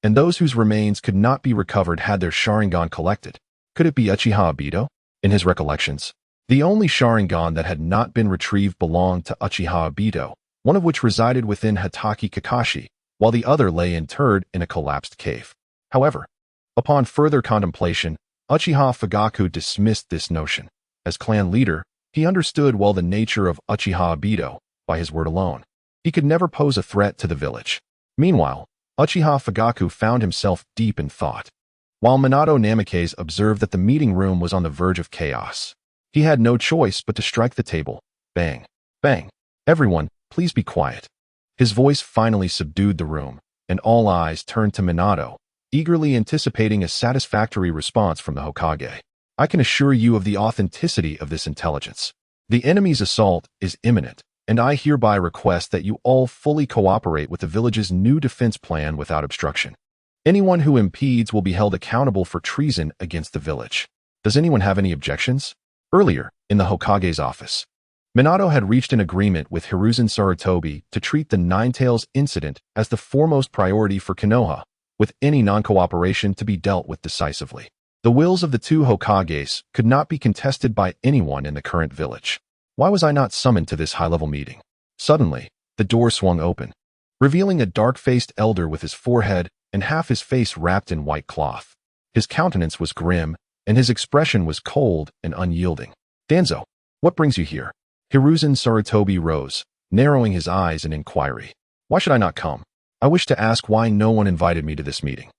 and those whose remains could not be recovered had their Sharingan collected. Could it be Uchiha Obito? In his recollections, the only Sharingan that had not been retrieved belonged to Uchiha Obito, one of which resided within Hatake Kakashi, while the other lay interred in a collapsed cave. However, upon further contemplation, Uchiha Fugaku dismissed this notion. As clan leader, he understood well the nature of Uchiha Obito by his word alone. He could never pose a threat to the village. Meanwhile, Uchiha Fugaku found himself deep in thought. While Minato Namikaze observed that the meeting room was on the verge of chaos, he had no choice but to strike the table. Bang! Bang! Everyone, please be quiet. His voice finally subdued the room, and all eyes turned to Minato, eagerly anticipating a satisfactory response from the Hokage. I can assure you of the authenticity of this intelligence. The enemy's assault is imminent, and I hereby request that you all fully cooperate with the village's new defense plan without obstruction. Anyone who impedes will be held accountable for treason against the village. Does anyone have any objections? Earlier, in the Hokage's office, Minato had reached an agreement with Hiruzen Sarutobi to treat the Nine Tails incident as the foremost priority for Konoha, with any non-cooperation to be dealt with decisively. The wills of the two Hokages could not be contested by anyone in the current village. Why was I not summoned to this high-level meeting? Suddenly, the door swung open, revealing a dark-faced elder with his forehead and half his face wrapped in white cloth. His countenance was grim, and his expression was cold and unyielding. Danzo, what brings you here? Hiruzen Sarutobi rose, narrowing his eyes in inquiry. Why should I not come? I wish to ask why no one invited me to this meeting.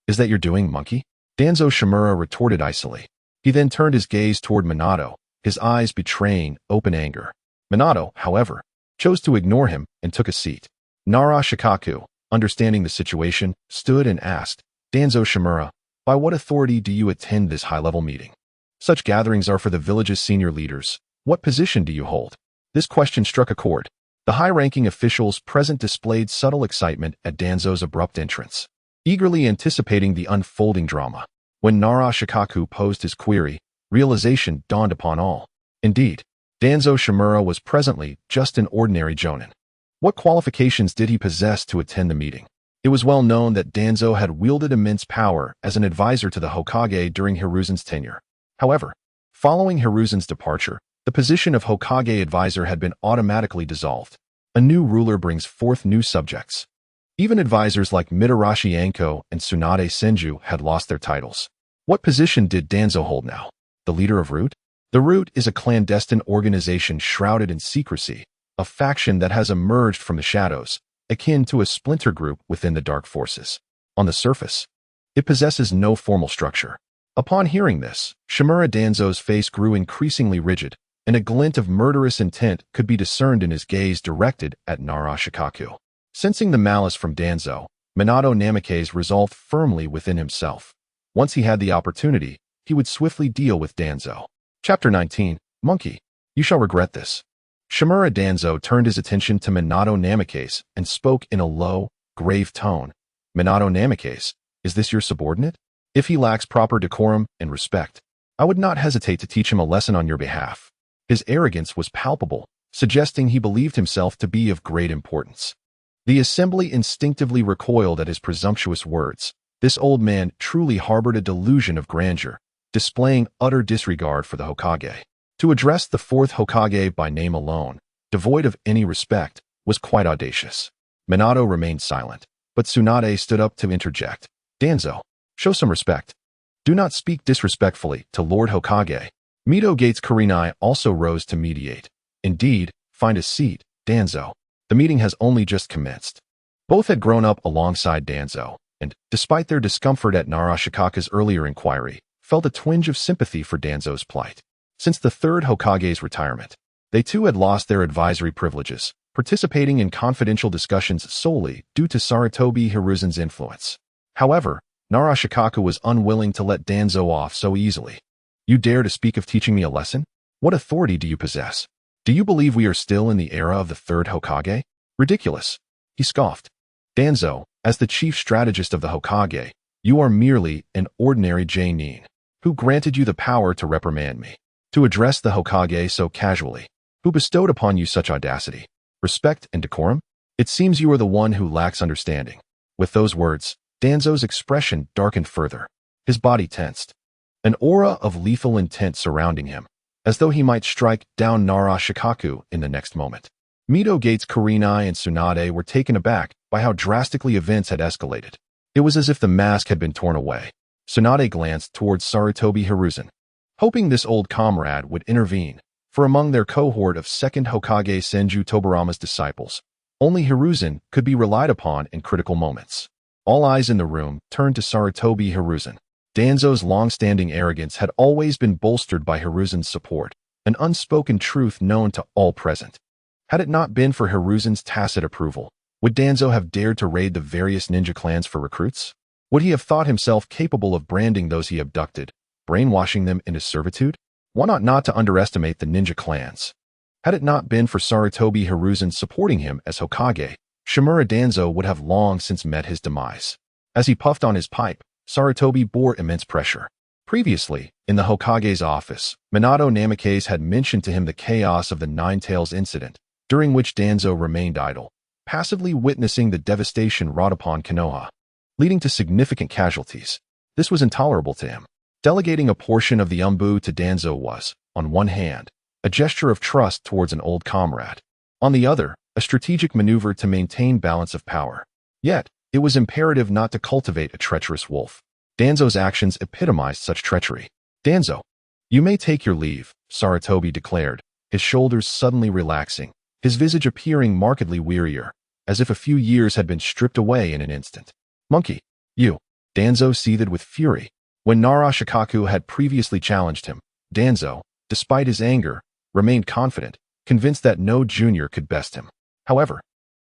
Is that your doing, monkey? Danzo Shimura retorted icily. He then turned his gaze toward Minato, his eyes betraying open anger. Minato, however, chose to ignore him and took a seat. Nara Shikaku, understanding the situation, stood and asked, Danzo Shimura, by what authority do you attend this high-level meeting? Such gatherings are for the village's senior leaders. What position do you hold? This question struck a chord. The high-ranking officials present displayed subtle excitement at Danzo's abrupt entrance. eagerly anticipating the unfolding drama. When Nara Shikaku posed his query, realization dawned upon all. Indeed, Danzo Shimura was presently just an ordinary jonin. What qualifications did he possess to attend the meeting? It was well known that Danzo had wielded immense power as an advisor to the Hokage during Hiruzen's tenure. However, following Hiruzen's departure, the position of Hokage advisor had been automatically dissolved. A new ruler brings forth new subjects. Even advisors like Mitarashi Anko and Tsunade Senju had lost their titles. What position did Danzo hold now? The leader of Root? The Root is a clandestine organization shrouded in secrecy, a faction that has emerged from the shadows, akin to a splinter group within the dark forces. On the surface, it possesses no formal structure. Upon hearing this, Shimura Danzo's face grew increasingly rigid, and a glint of murderous intent could be discerned in his gaze directed at Nara Shikaku. Sensing the malice from Danzo, Minato Namikaze resolved firmly within himself. Once he had the opportunity, he would swiftly deal with Danzo. Chapter 19, Monkey. You shall regret this. Shimura Danzo turned his attention to Minato Namikaze and spoke in a low, grave tone. Minato Namikaze, is this your subordinate? If he lacks proper decorum and respect, I would not hesitate to teach him a lesson on your behalf. His arrogance was palpable, suggesting he believed himself to be of great importance. The assembly instinctively recoiled at his presumptuous words. This old man truly harbored a delusion of grandeur, displaying utter disregard for the Hokage. To address the fourth Hokage by name alone, devoid of any respect, was quite audacious. Minato remained silent, but Tsunade stood up to interject. Danzo, show some respect. Do not speak disrespectfully to Lord Hokage. Mito Gates Kurenai also rose to mediate. Indeed, find a seat, Danzo. The meeting has only just commenced. Both had grown up alongside Danzo, and, despite their discomfort at Nara Shikaku's earlier inquiry, felt a twinge of sympathy for Danzo's plight. Since the third Hokage's retirement, they too had lost their advisory privileges, participating in confidential discussions solely due to Sarutobi Hiruzen's influence. However, Nara Shikaku was unwilling to let Danzo off so easily. You dare to speak of teaching me a lesson? What authority do you possess? Do you believe we are still in the era of the third Hokage? Ridiculous. He scoffed. Danzo, as the chief strategist of the Hokage, you are merely an ordinary Jonin. Who granted you the power to reprimand me? To address the Hokage so casually? Who bestowed upon you such audacity, respect, and decorum? It seems you are the one who lacks understanding. With those words, Danzo's expression darkened further. His body tensed. An aura of lethal intent surrounding him, as though he might strike down Nara Shikaku in the next moment. Mito Gates Kurenai and Tsunade were taken aback by how drastically events had escalated. It was as if the mask had been torn away. Tsunade glanced towards Sarutobi Hiruzen, hoping this old comrade would intervene, for among their cohort of second Hokage Senju Tobarama's disciples, only Hiruzen could be relied upon in critical moments. All eyes in the room turned to Sarutobi Hiruzen. Danzo's long-standing arrogance had always been bolstered by Hiruzen's support, an unspoken truth known to all present. Had it not been for Hiruzen's tacit approval, would Danzo have dared to raid the various ninja clans for recruits? Would he have thought himself capable of branding those he abducted, brainwashing them into servitude? One ought not to underestimate the ninja clans. Had it not been for Sarutobi Hiruzen supporting him as Hokage, Shimura Danzo would have long since met his demise. As he puffed on his pipe, Sarutobi bore immense pressure. Previously, in the Hokage's office, Minato Namikaze had mentioned to him the chaos of the Nine Tails incident, during which Danzo remained idle, passively witnessing the devastation wrought upon Konoha, leading to significant casualties. This was intolerable to him. Delegating a portion of the umbu to Danzo was, on one hand, a gesture of trust towards an old comrade. On the other, a strategic maneuver to maintain balance of power. Yet, it was imperative not to cultivate a treacherous wolf. Danzo's actions epitomized such treachery. Danzo, you may take your leave, Sarutobi declared, his shoulders suddenly relaxing, his visage appearing markedly wearier, as if a few years had been stripped away in an instant. Monkey, you. Danzo seethed with fury. When Nara Shikaku had previously challenged him, Danzo, despite his anger, remained confident, convinced that no junior could best him. However,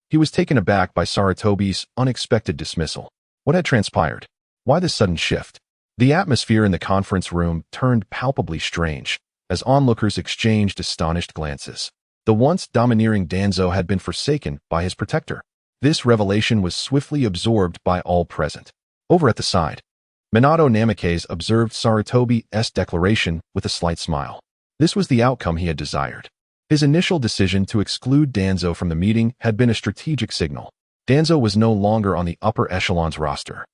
he was taken aback by Sarutobi's unexpected dismissal. What had transpired? Why this sudden shift? The atmosphere in the conference room turned palpably strange, as onlookers exchanged astonished glances. The once domineering Danzo had been forsaken by his protector. This revelation was swiftly absorbed by all present. Over at the side, Minato Namikaze observed Sarutobi's declaration with a slight smile. This was the outcome he had desired. His initial decision to exclude Danzo from the meeting had been a strategic signal. Danzo was no longer on the upper echelon's roster.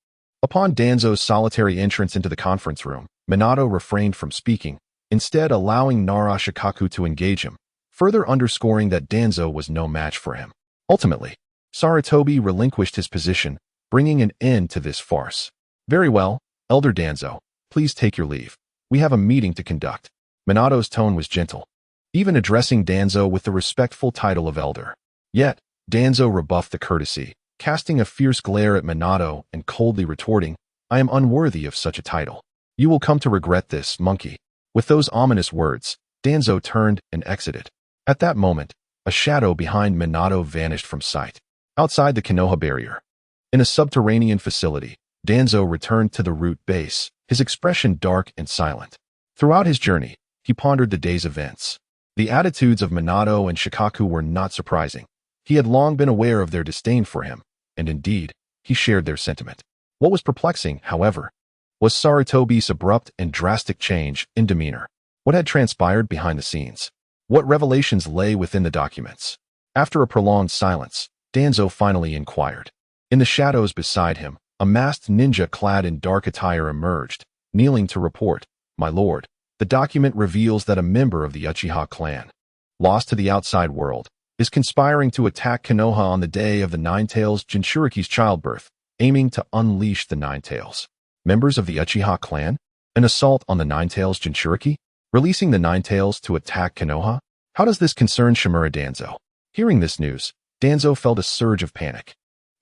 Upon Danzo's solitary entrance into the conference room, Minato refrained from speaking, instead allowing Nara Shikaku to engage him, further underscoring that Danzo was no match for him. Ultimately, Sarutobi relinquished his position, bringing an end to this farce. Very well, Elder Danzo, please take your leave. We have a meeting to conduct. Minato's tone was gentle, even addressing Danzo with the respectful title of Elder. Yet, Danzo rebuffed the courtesy, casting a fierce glare at Minato and coldly retorting, I am unworthy of such a title. You will come to regret this, monkey. With those ominous words, Danzo turned and exited. At that moment, a shadow behind Minato vanished from sight. Outside the Konoha barrier, in a subterranean facility, Danzo returned to the root base, his expression dark and silent. Throughout his journey, he pondered the day's events. The attitudes of Minato and Shikaku were not surprising. He had long been aware of their disdain for him, and indeed, he shared their sentiment. What was perplexing, however, was Sarutobi's abrupt and drastic change in demeanor. What had transpired behind the scenes? What revelations lay within the documents? After a prolonged silence, Danzo finally inquired. In the shadows beside him, a masked ninja clad in dark attire emerged, kneeling to report, My lord, the document reveals that a member of the Uchiha clan, lost to the outside world, is conspiring to attack Konoha on the day of the Nine-Tails Jinchuriki's childbirth, aiming to unleash the Nine-Tails. Members of the Uchiha clan? An assault on the Nine-Tails Jinchuriki? Releasing the Nine-Tails to attack Konoha? How does this concern Shimura Danzo? Hearing this news, Danzo felt a surge of panic.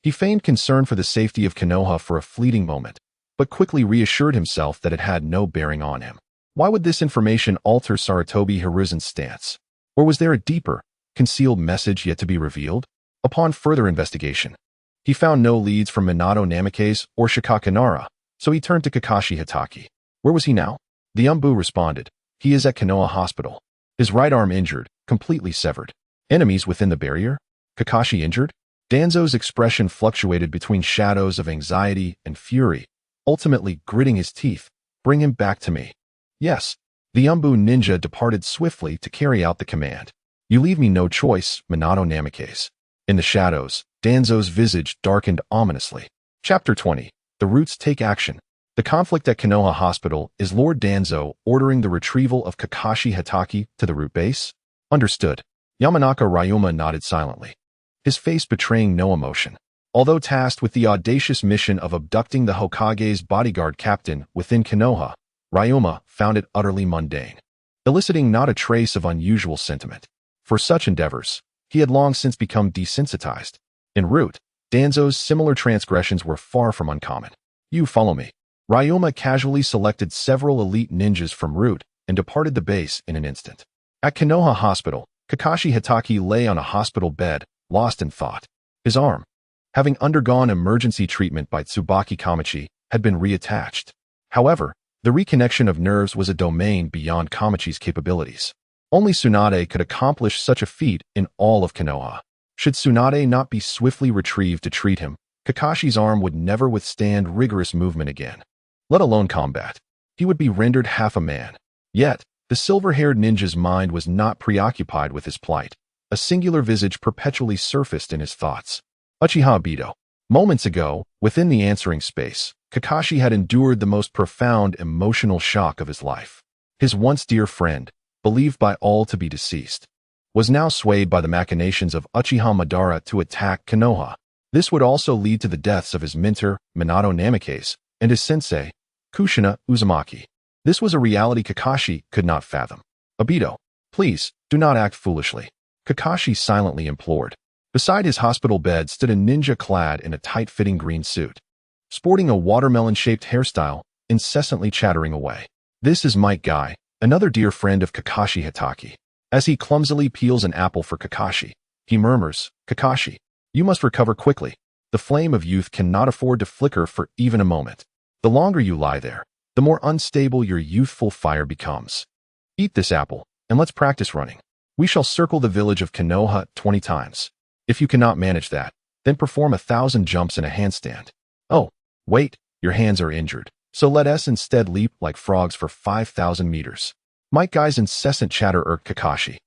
He feigned concern for the safety of Konoha for a fleeting moment, but quickly reassured himself that it had no bearing on him. Why would this information alter Sarutobi Hiruzen's stance? Or was there a deeper, concealed message yet to be revealed? Upon further investigation, he found no leads from Minato Namikaze or Shikaku Nara, so he turned to Kakashi Hatake. Where was he now? The Umbu responded, He is at Konoha Hospital. His right arm injured, completely severed. Enemies within the barrier? Kakashi injured? Danzo's expression fluctuated between shadows of anxiety and fury, ultimately gritting his teeth. Bring him back to me. Yes. The Umbu ninja departed swiftly to carry out the command. You leave me no choice, Minato Namikaze. In the shadows, Danzo's visage darkened ominously. Chapter 20. The Roots Take Action. The conflict at Konoha Hospital is Lord Danzo ordering the retrieval of Kakashi Hatake to the root base? Understood. Yamanaka Ryuma nodded silently, his face betraying no emotion. Although tasked with the audacious mission of abducting the Hokage's bodyguard captain within Konoha, Ryuma found it utterly mundane, eliciting not a trace of unusual sentiment. For such endeavors, he had long since become desensitized. En route, Danzo's similar transgressions were far from uncommon. You follow me. Ryuma casually selected several elite ninjas from route and departed the base in an instant. At Konoha Hospital, Kakashi Hatake lay on a hospital bed, lost in thought. His arm, having undergone emergency treatment by Tsubaki Kamachi, had been reattached. However, the reconnection of nerves was a domain beyond Kamachi's capabilities. Only Tsunade could accomplish such a feat in all of Konoha. Should Tsunade not be swiftly retrieved to treat him, Kakashi's arm would never withstand rigorous movement again, let alone combat. He would be rendered half a man. Yet, the silver-haired ninja's mind was not preoccupied with his plight. A singular visage perpetually surfaced in his thoughts. Uchiha Obito. Moments ago, within the answering space, Kakashi had endured the most profound emotional shock of his life. His once dear friend, believed by all to be deceased, was now swayed by the machinations of Uchiha Madara to attack Konoha. This would also lead to the deaths of his mentor, Minato Namikaze, and his sensei, Kushina Uzumaki. This was a reality Kakashi could not fathom. Obito, please, do not act foolishly, Kakashi silently implored. Beside his hospital bed stood a ninja clad in a tight-fitting green suit, sporting a watermelon-shaped hairstyle, incessantly chattering away. This is Mike Guy, another dear friend of Kakashi Hatake. As he clumsily peels an apple for Kakashi, he murmurs, Kakashi, you must recover quickly. The flame of youth cannot afford to flicker for even a moment. The longer you lie there, the more unstable your youthful fire becomes. Eat this apple, and let's practice running. We shall circle the village of Konoha 20 times. If you cannot manage that, then perform 1,000 jumps in a handstand. Oh, wait, Your hands are injured, so let us instead leap like frogs for 5,000 meters. Might Guy's incessant chatter irked Kakashi,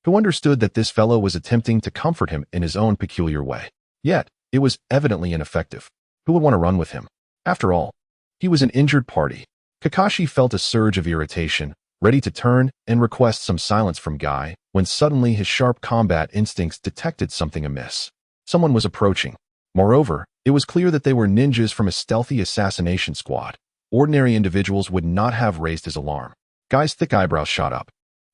who understood that this fellow was attempting to comfort him in his own peculiar way. Yet, it was evidently ineffective. Who would want to run with him? After all, he was an injured party. Kakashi felt a surge of irritation, ready to turn and request some silence from Guy, when suddenly his sharp combat instincts detected something amiss. Someone was approaching. Moreover, it was clear that they were ninjas from a stealthy assassination squad. Ordinary individuals would not have raised his alarm. Guy's thick eyebrows shot up,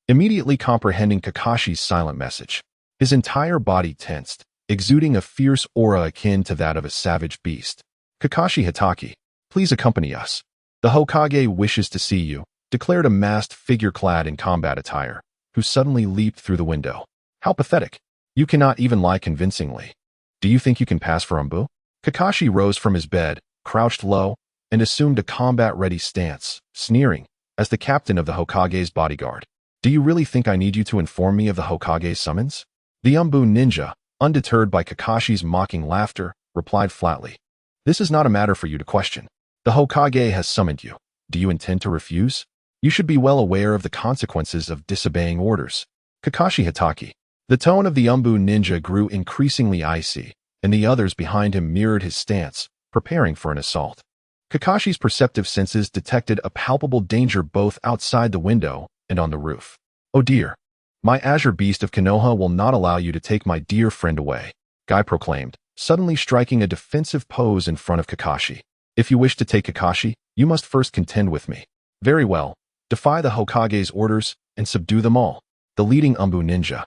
immediately comprehending Kakashi's silent message. His entire body tensed, exuding a fierce aura akin to that of a savage beast. Kakashi Hitaki, please accompany us. The Hokage wishes to see you, declared a masked figure clad in combat attire, who suddenly leaped through the window. How pathetic. You cannot even lie convincingly. Do you think you can pass for Umbu? Kakashi rose from his bed, crouched low, and assumed a combat-ready stance, sneering, as the captain of the Hokage's bodyguard. Do you really think I need you to inform me of the Hokage's summons? The Umbu ninja, undeterred by Kakashi's mocking laughter, replied flatly. This is not a matter for you to question. The Hokage has summoned you. Do you intend to refuse? You should be well aware of the consequences of disobeying orders. Kakashi Hitaki. The tone of the Umbu ninja grew increasingly icy, and the others behind him mirrored his stance, preparing for an assault. Kakashi's perceptive senses detected a palpable danger both outside the window and on the roof. Oh dear. My azure beast of Konoha will not allow you to take my dear friend away, Guy proclaimed, suddenly striking a defensive pose in front of Kakashi. If you wish to take Kakashi, you must first contend with me. Very well. Defy the Hokage's orders and subdue them all. The leading Umbu ninja,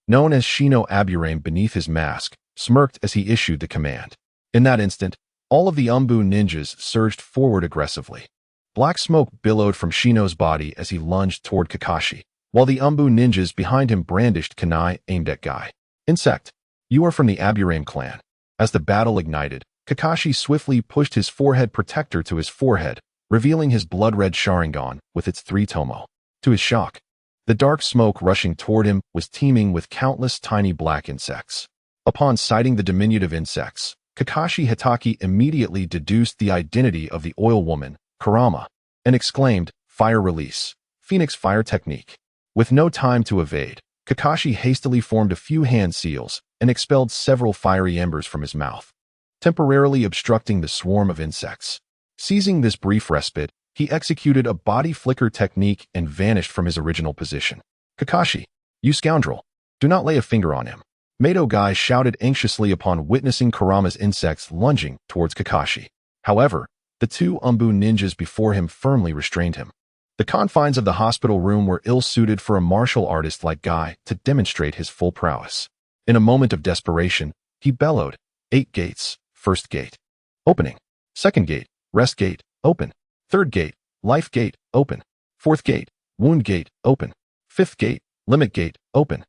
known as Shino Aburame beneath his mask, smirked as he issued the command. In that instant, all of the Umbu ninjas surged forward aggressively. Black smoke billowed from Shino's body as he lunged toward Kakashi, while the Umbu ninjas behind him brandished kunai aimed at Guy. Insect, you are from the Aburame clan. As the battle ignited, Kakashi swiftly pushed his forehead protector to his forehead, revealing his blood-red Sharingan with its 3 tomo. To his shock, the dark smoke rushing toward him was teeming with countless tiny black insects. Upon sighting the diminutive insects, Kakashi Hitaki immediately deduced the identity of the oil woman, Kurama, and exclaimed, Fire release. Phoenix fire technique. With no time to evade, Kakashi hastily formed a few hand seals and expelled several fiery embers from his mouth, temporarily obstructing the swarm of insects. Seizing this brief respite, he executed a body flicker technique and vanished from his original position. Kakashi, you scoundrel, do not lay a finger on him. Mato Guy shouted anxiously upon witnessing Kurama's insects lunging towards Kakashi. However, the 2 Umbu ninjas before him firmly restrained him. The confines of the hospital room were ill-suited for a martial artist like Guy to demonstrate his full prowess. In a moment of desperation, he bellowed, 8 gates, first gate, opening. Second gate, rest gate, open. Third gate, life gate, open. Fourth gate, wound gate, open. Fifth gate, limit gate, open.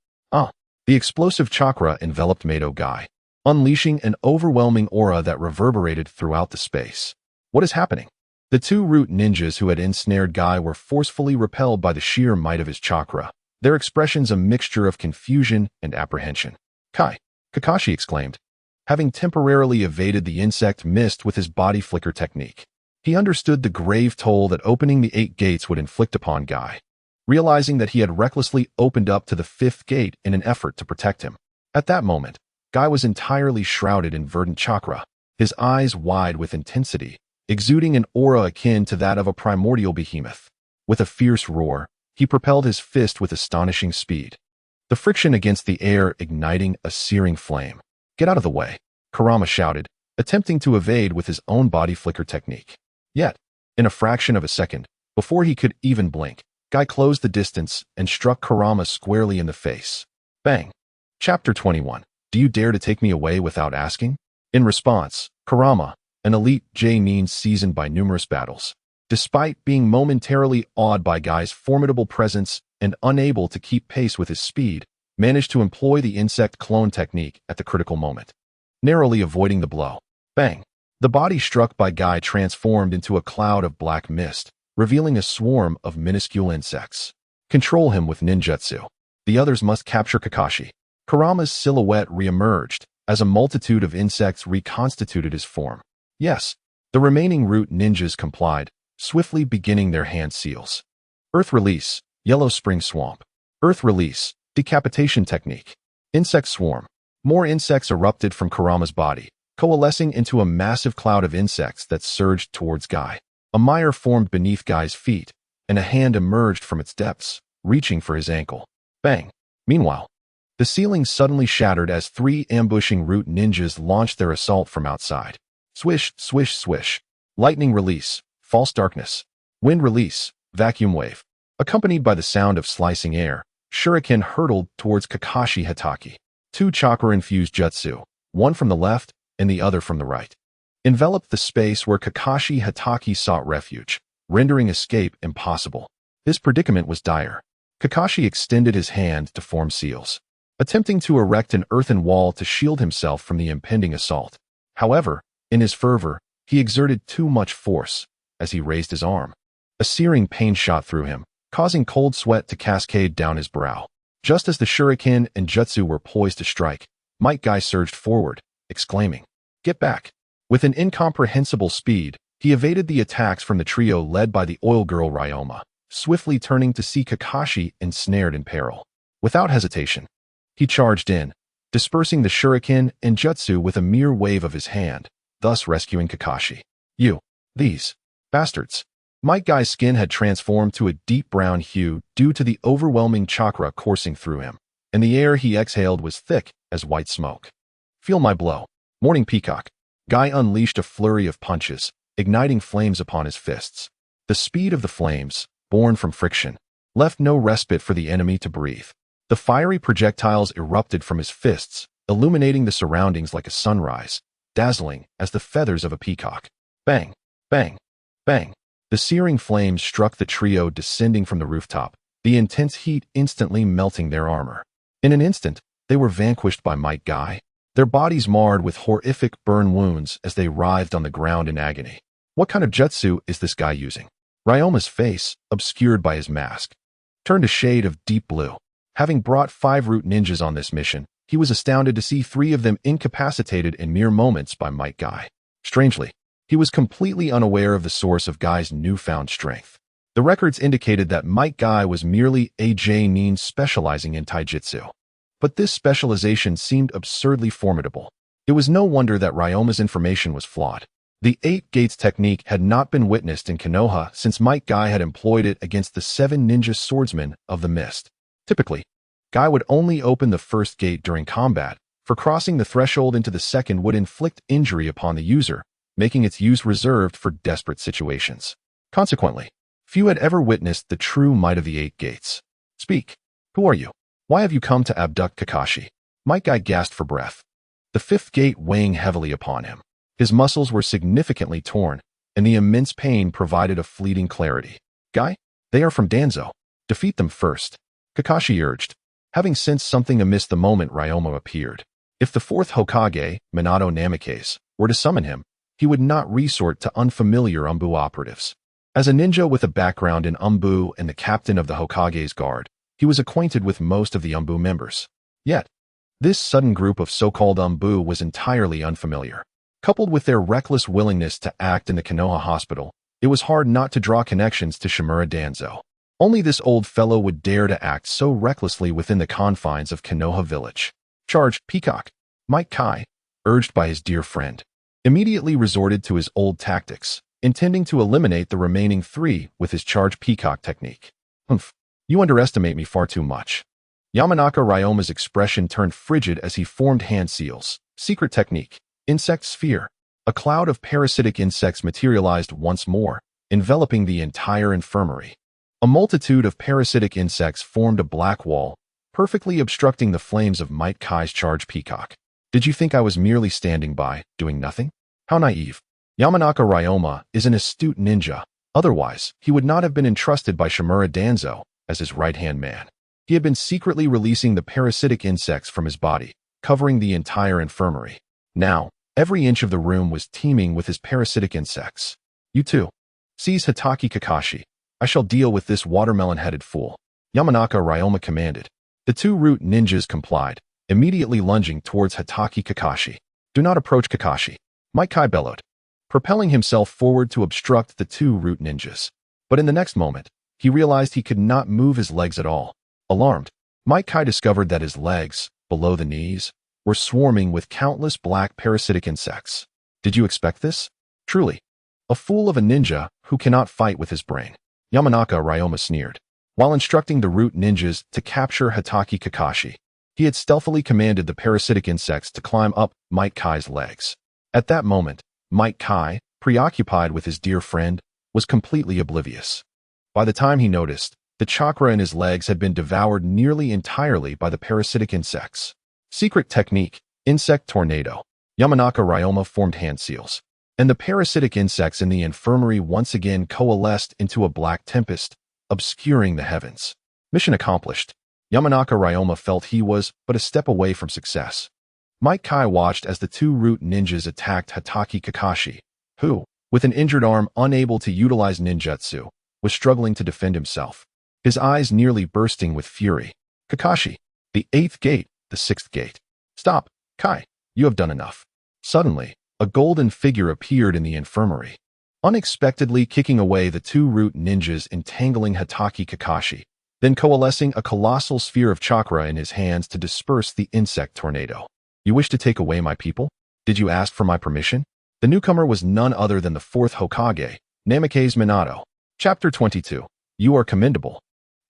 The explosive chakra enveloped Mato Guy, unleashing an overwhelming aura that reverberated throughout the space. What is happening? The 2 root ninjas who had ensnared Guy were forcefully repelled by the sheer might of his chakra, their expressions a mixture of confusion and apprehension. Kakashi exclaimed, having temporarily evaded the insect mist with his body flicker technique. He understood the grave toll that opening the 8 gates would inflict upon Guy, realizing that he had recklessly opened up to the 5th gate in an effort to protect him. At that moment, Guy was entirely shrouded in verdant chakra, his eyes wide with intensity, exuding an aura akin to that of a primordial behemoth. With a fierce roar, he propelled his fist with astonishing speed, the friction against the air igniting a searing flame. Get out of the way, Kurama shouted, attempting to evade with his own body flicker technique. Yet, in a fraction of a second, before he could even blink, Guy closed the distance and struck Kurama squarely in the face. Bang! Chapter 21. Do you dare to take me away without asking? In response, Kurama, an elite J-nin seasoned by numerous battles, despite being momentarily awed by Guy's formidable presence and unable to keep pace with his speed, managed to employ the insect clone technique at the critical moment, narrowly avoiding the blow. Bang! The body struck by Guy transformed into a cloud of black mist, revealing a swarm of minuscule insects. Control him with ninjutsu. The others must capture Kakashi. Kurama's silhouette reemerged as a multitude of insects reconstituted his form. Yes, The remaining root ninjas complied, swiftly beginning their hand seals. Earth Release, Yellow Spring Swamp. Earth Release, Decapitation Technique. Insect Swarm. More insects erupted from Kurama's body, coalescing into a massive cloud of insects that surged towards Guy. A mire formed beneath Guy's feet, and a hand emerged from its depths, reaching for his ankle. Bang! Meanwhile, the ceiling suddenly shattered as 3 ambushing root ninjas launched their assault from outside. Swish, swish, swish. Lightning Release, False Darkness. Wind Release, Vacuum Wave. Accompanied by the sound of slicing air, Shuriken hurtled towards Kakashi Hatake. 2 chakra-infused jutsu, one from the left and the other from the right, enveloped the space where Kakashi Hatake sought refuge, rendering escape impossible. His predicament was dire. Kakashi extended his hand to form seals, attempting to erect an earthen wall to shield himself from the impending assault. However, in his fervor, he exerted too much force. As he raised his arm, a searing pain shot through him, causing cold sweat to cascade down his brow. Just as the shuriken and jutsu were poised to strike, Might Guy surged forward, exclaiming, "Get back!" With an incomprehensible speed, he evaded the attacks from the trio led by the oil girl Ryoma, swiftly turning to see Kakashi ensnared in peril. Without hesitation, he charged in, dispersing the shuriken and jutsu with a mere wave of his hand, thus rescuing Kakashi. These bastards. Might Guy's skin had transformed to a deep brown hue due to the overwhelming chakra coursing through him, and the air he exhaled was thick as white smoke. Feel my blow. Morning Peacock. Guy unleashed a flurry of punches, igniting flames upon his fists. The speed of the flames, born from friction, left no respite for the enemy to breathe. The fiery projectiles erupted from his fists, illuminating the surroundings like a sunrise, dazzling as the feathers of a peacock. Bang! Bang! Bang! The searing flames struck the trio descending from the rooftop, the intense heat instantly melting their armor. In an instant, they were vanquished by Might Guy, their bodies marred with horrific burn wounds as they writhed on the ground in agony. What kind of jutsu is this guy using? Ryoma's face, obscured by his mask, turned a shade of deep blue. Having brought 5 root ninjas on this mission, he was astounded to see 3 of them incapacitated in mere moments by Might Guy. Strangely, he was completely unaware of the source of Guy's newfound strength. The records indicated that Might Guy was merely a Nin specializing in taijutsu. But this specialization seemed absurdly formidable. It was no wonder that Ryoma's information was flawed. The 8 Gates technique had not been witnessed in Konoha since Might Guy had employed it against the 7 ninja swordsmen of the mist. Typically, Guy would only open the first gate during combat, for crossing the threshold into the second would inflict injury upon the user, making its use reserved for desperate situations. Consequently, few had ever witnessed the true might of the 8 Gates. Speak. Who are you? Why have you come to abduct Kakashi? Might Guy gasped for breath, the 5th gate weighing heavily upon him. His muscles were significantly torn, and the immense pain provided a fleeting clarity. Guy, they are from Danzo. Defeat them first, Kakashi urged, having sensed something amiss the moment Ryoma appeared. If the 4th Hokage, Minato Namikaze, were to summon him, he would not resort to unfamiliar Umbu operatives. As a ninja with a background in Umbu and the captain of the Hokage's guard, he was acquainted with most of the Umbu members. Yet, this sudden group of so-called Umbu was entirely unfamiliar. Coupled with their reckless willingness to act in the Konoha hospital, it was hard not to draw connections to Shimura Danzo. Only this old fellow would dare to act so recklessly within the confines of Konoha village. Charge, Peacock. Might Guy, urged by his dear friend, immediately resorted to his old tactics, intending to eliminate the remaining 3 with his charge Peacock technique. Humph, you underestimate me far too much. Yamanaka Ryoma's expression turned frigid as he formed hand seals. Secret technique. Insect sphere. A cloud of parasitic insects materialized once more, enveloping the entire infirmary. A multitude of parasitic insects formed a black wall, perfectly obstructing the flames of Might Guy's charge Peacock. Did you think I was merely standing by, doing nothing? How naive. Yamanaka Ryoma is an astute ninja. Otherwise, he would not have been entrusted by Shimura Danzo as his right-hand man. He had been secretly releasing the parasitic insects from his body, covering the entire infirmary. Now, every inch of the room was teeming with his parasitic insects. You too. Seize Hatake Kakashi. I shall deal with this watermelon-headed fool, Yamanaka Ryoma commanded. The 2 root ninjas complied, immediately lunging towards Hatake Kakashi. Do not approach Kakashi, Might Guy bellowed. propelling himself forward to obstruct the two root ninjas. But in the next moment, he realized he could not move his legs at all. Alarmed, Might Kai discovered that his legs, below the knees, were swarming with countless black parasitic insects. Did you expect this? Truly, a fool of a ninja who cannot fight with his brain. Yamanaka Ryoma sneered. While instructing the root ninjas to capture Itachi Kakashi, he had stealthily commanded the parasitic insects to climb up Might Kai's legs. At that moment, Might Kai, preoccupied with his dear friend, was completely oblivious. By the time he noticed, the chakra in his legs had been devoured nearly entirely by the parasitic insects. Secret technique, insect tornado. Yamanaka Ryoma formed hand seals, and the parasitic insects in the infirmary once again coalesced into a black tempest, obscuring the heavens. Mission accomplished. Yamanaka Ryoma felt he was but a step away from success. Might Kai watched as the two root ninjas attacked Itachi Kakashi, who, with an injured arm unable to utilize ninjutsu, was struggling to defend himself, his eyes nearly bursting with fury. Kakashi, the 8th gate, the 6th gate. Stop, Kai, you have done enough. Suddenly, a golden figure appeared in the infirmary, unexpectedly kicking away the two root ninjas entangling Itachi Kakashi, then coalescing a colossal sphere of chakra in his hands to disperse the insect tornado. You wish to take away my people? Did you ask for my permission? The newcomer was none other than the Fourth Hokage, Namikaze Minato. Chapter 22. You are commendable.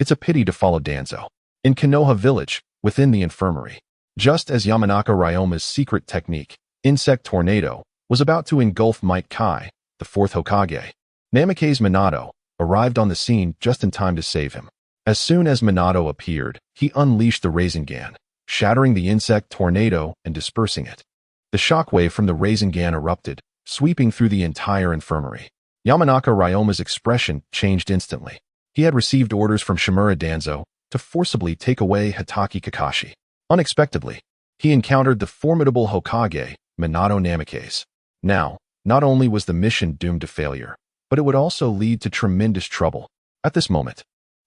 It's a pity to follow Danzo. In Konoha village, within the infirmary, just as Yamanaka Ryoma's secret technique, insect tornado, was about to engulf Might Kai, the Fourth Hokage, Namikaze Minato arrived on the scene just in time to save him. As soon as Minato appeared, he unleashed the Rasengan, shattering the insect tornado and dispersing it. The shockwave from the Rasengan erupted, sweeping through the entire infirmary. Yamanaka Ryoma's expression changed instantly. He had received orders from Shimura Danzo to forcibly take away Itachi Kakashi. Unexpectedly, he encountered the formidable Hokage, Minato Namikaze. Now, not only was the mission doomed to failure, but it would also lead to tremendous trouble. At this moment,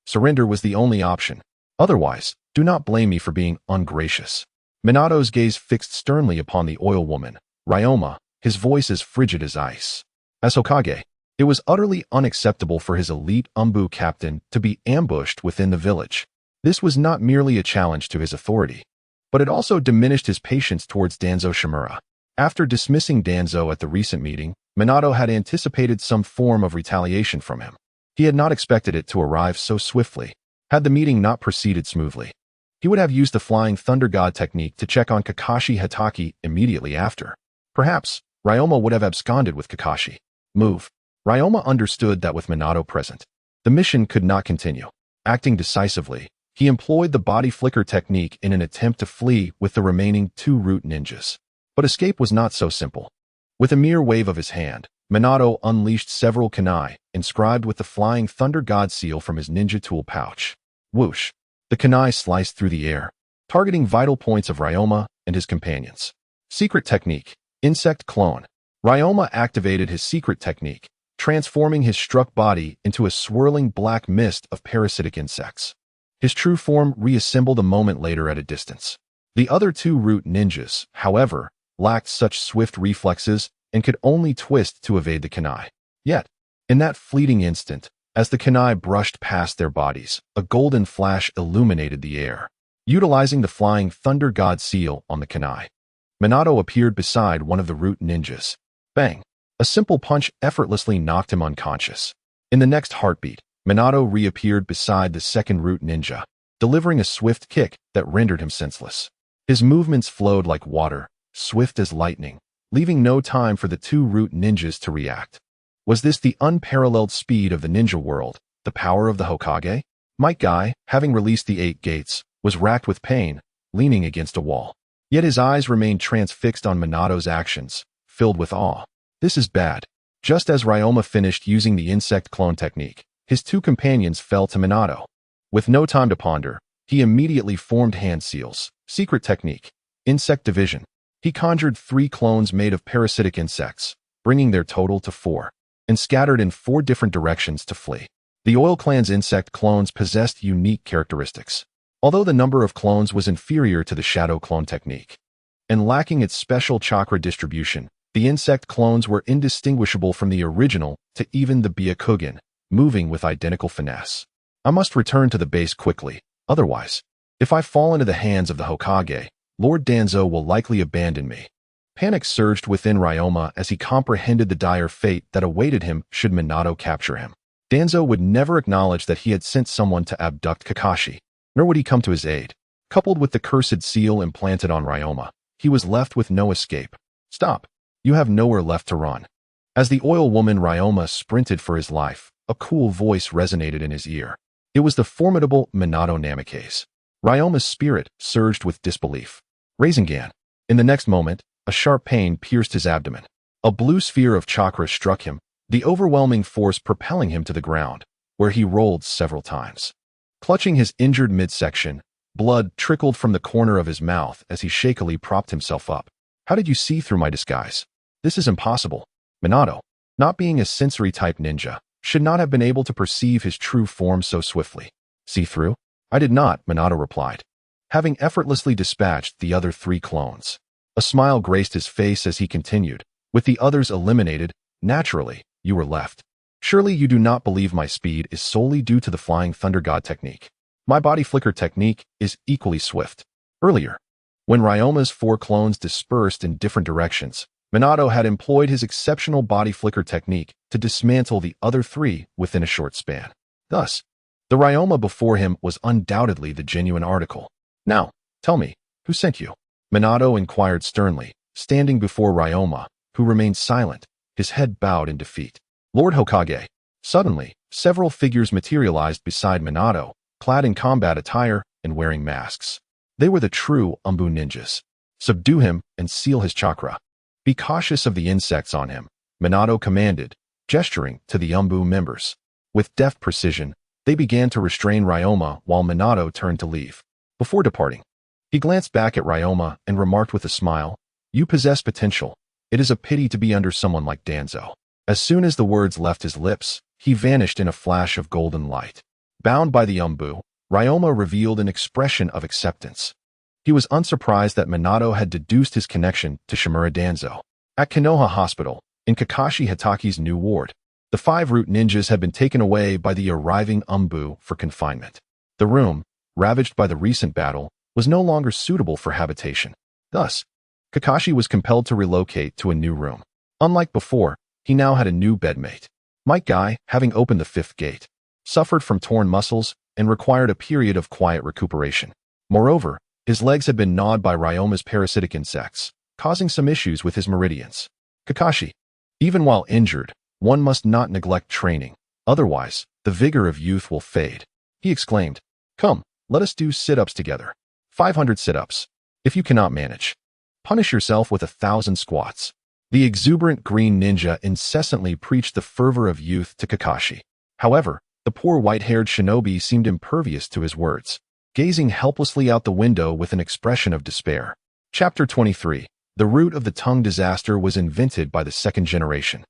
surrender was the only option. Otherwise, do not blame me for being ungracious. Minato's gaze fixed sternly upon the oil woman, Ryoma, his voice as frigid as ice. As Hokage, it was utterly unacceptable for his elite Umbu captain to be ambushed within the village. This was not merely a challenge to his authority, but it also diminished his patience towards Danzo Shimura. After dismissing Danzo at the recent meeting, Minato had anticipated some form of retaliation from him. He had not expected it to arrive so swiftly. Had the meeting not proceeded smoothly, he would have used the Flying Thunder God technique to check on Kakashi Itachi immediately after. Perhaps, Ryoma would have absconded with Kakashi. Move. Ryoma understood that with Minato present, the mission could not continue. Acting decisively, he employed the body flicker technique in an attempt to flee with the remaining two root ninjas. But escape was not so simple. With a mere wave of his hand, Minato unleashed several kunai, inscribed with the Flying Thunder God seal from his ninja tool pouch. Whoosh! The kunai sliced through the air, targeting vital points of Ryoma and his companions. Secret technique, insect clone. Ryoma activated his secret technique, transforming his struck body into a swirling black mist of parasitic insects. His true form reassembled a moment later at a distance. The other two root ninjas, however, lacked such swift reflexes and could only twist to evade the kunai. Yet, in that fleeting instant, as the kunai brushed past their bodies, a golden flash illuminated the air. Utilizing the Flying Thunder God seal on the kunai, Minato appeared beside one of the root ninjas. Bang! A simple punch effortlessly knocked him unconscious. In the next heartbeat, Minato reappeared beside the second root ninja, delivering a swift kick that rendered him senseless. His movements flowed like water, swift as lightning, leaving no time for the two root ninjas to react. Was this the unparalleled speed of the ninja world, the power of the Hokage? Might Kai, having released the 8 gates, was racked with pain, leaning against a wall. Yet his eyes remained transfixed on Minato's actions, filled with awe. This is bad. Just as Ryoma finished using the insect clone technique, his two companions fell to Minato. With no time to ponder, he immediately formed hand seals, secret technique, insect division. He conjured 3 clones made of parasitic insects, bringing their total to 4, and scattered in 4 different directions to flee. The Oil Clan's insect clones possessed unique characteristics, although the number of clones was inferior to the shadow clone technique. And lacking its special chakra distribution, The insect clones were indistinguishable from the original to even the Byakugan, moving with identical finesse. I must return to the base quickly, otherwise, if I fall into the hands of the Hokage, Lord Danzo will likely abandon me. Panic surged within Ryoma as he comprehended the dire fate that awaited him should Minato capture him. Danzo would never acknowledge that he had sent someone to abduct Kakashi, nor would he come to his aid. Coupled with the cursed seal implanted on Ryoma, he was left with no escape. Stop. You have nowhere left to run. As the oil woman Ryoma sprinted for his life, a cool voice resonated in his ear. It was the formidable Minato Namikaze. Ryoma's spirit surged with disbelief. Rasengan. In the next moment, a sharp pain pierced his abdomen. A blue sphere of chakra struck him, the overwhelming force propelling him to the ground, where he rolled several times. Clutching his injured midsection, blood trickled from the corner of his mouth as he shakily propped himself up. How did you see through my disguise? This is impossible. Minato, not being a sensory-type ninja, should not have been able to perceive his true form so swiftly. See through? I did not, Minato replied, having effortlessly dispatched the other 3 clones. A smile graced his face as he continued. With the others eliminated, naturally, you were left. Surely you do not believe my speed is solely due to the Flying Thunder God technique. My body flicker technique is equally swift. Earlier, when Ryoma's 4 clones dispersed in different directions, Minato had employed his exceptional body flicker technique to dismantle the other 3 within a short span. Thus, the Ryoma before him was undoubtedly the genuine article. Now, tell me, who sent you? Minato inquired sternly, standing before Ryoma, who remained silent, his head bowed in defeat. Lord Hokage. Suddenly, several figures materialized beside Minato, clad in combat attire and wearing masks. They were the true Umbu ninjas. Subdue him and seal his chakra. Be cautious of the insects on him, Minato commanded, gesturing to the Umbu members. With deft precision, they began to restrain Ryoma while Minato turned to leave. Before departing, he glanced back at Ryoma and remarked with a smile, "You possess potential. It is a pity to be under someone like Danzo." As soon as the words left his lips, he vanished in a flash of golden light. Bound by the Umbu, Ryoma revealed an expression of acceptance. He was unsurprised that Minato had deduced his connection to Shimura Danzo. At Konoha Hospital, in Kakashi Hitachi's new ward, the 5 root ninjas had been taken away by the arriving Umbu for confinement. The room, ravaged by the recent battle, was no longer suitable for habitation. Thus, Kakashi was compelled to relocate to a new room. Unlike before, he now had a new bedmate. Mike Guy, having opened the 5th gate, suffered from torn muscles and required a period of quiet recuperation. Moreover, his legs had been gnawed by Ryoma's parasitic insects, causing some issues with his meridians. Kakashi, even while injured, one must not neglect training, otherwise, the vigor of youth will fade. He exclaimed, "Come, let us do sit-ups together. 500 sit-ups. If you cannot manage, punish yourself with 1,000 squats." The exuberant green ninja incessantly preached the fervor of youth to Kakashi. However, the poor white-haired shinobi seemed impervious to his words, gazing helplessly out the window with an expression of despair. Chapter 23. The root of the tongue disaster was invented by the 2nd generation.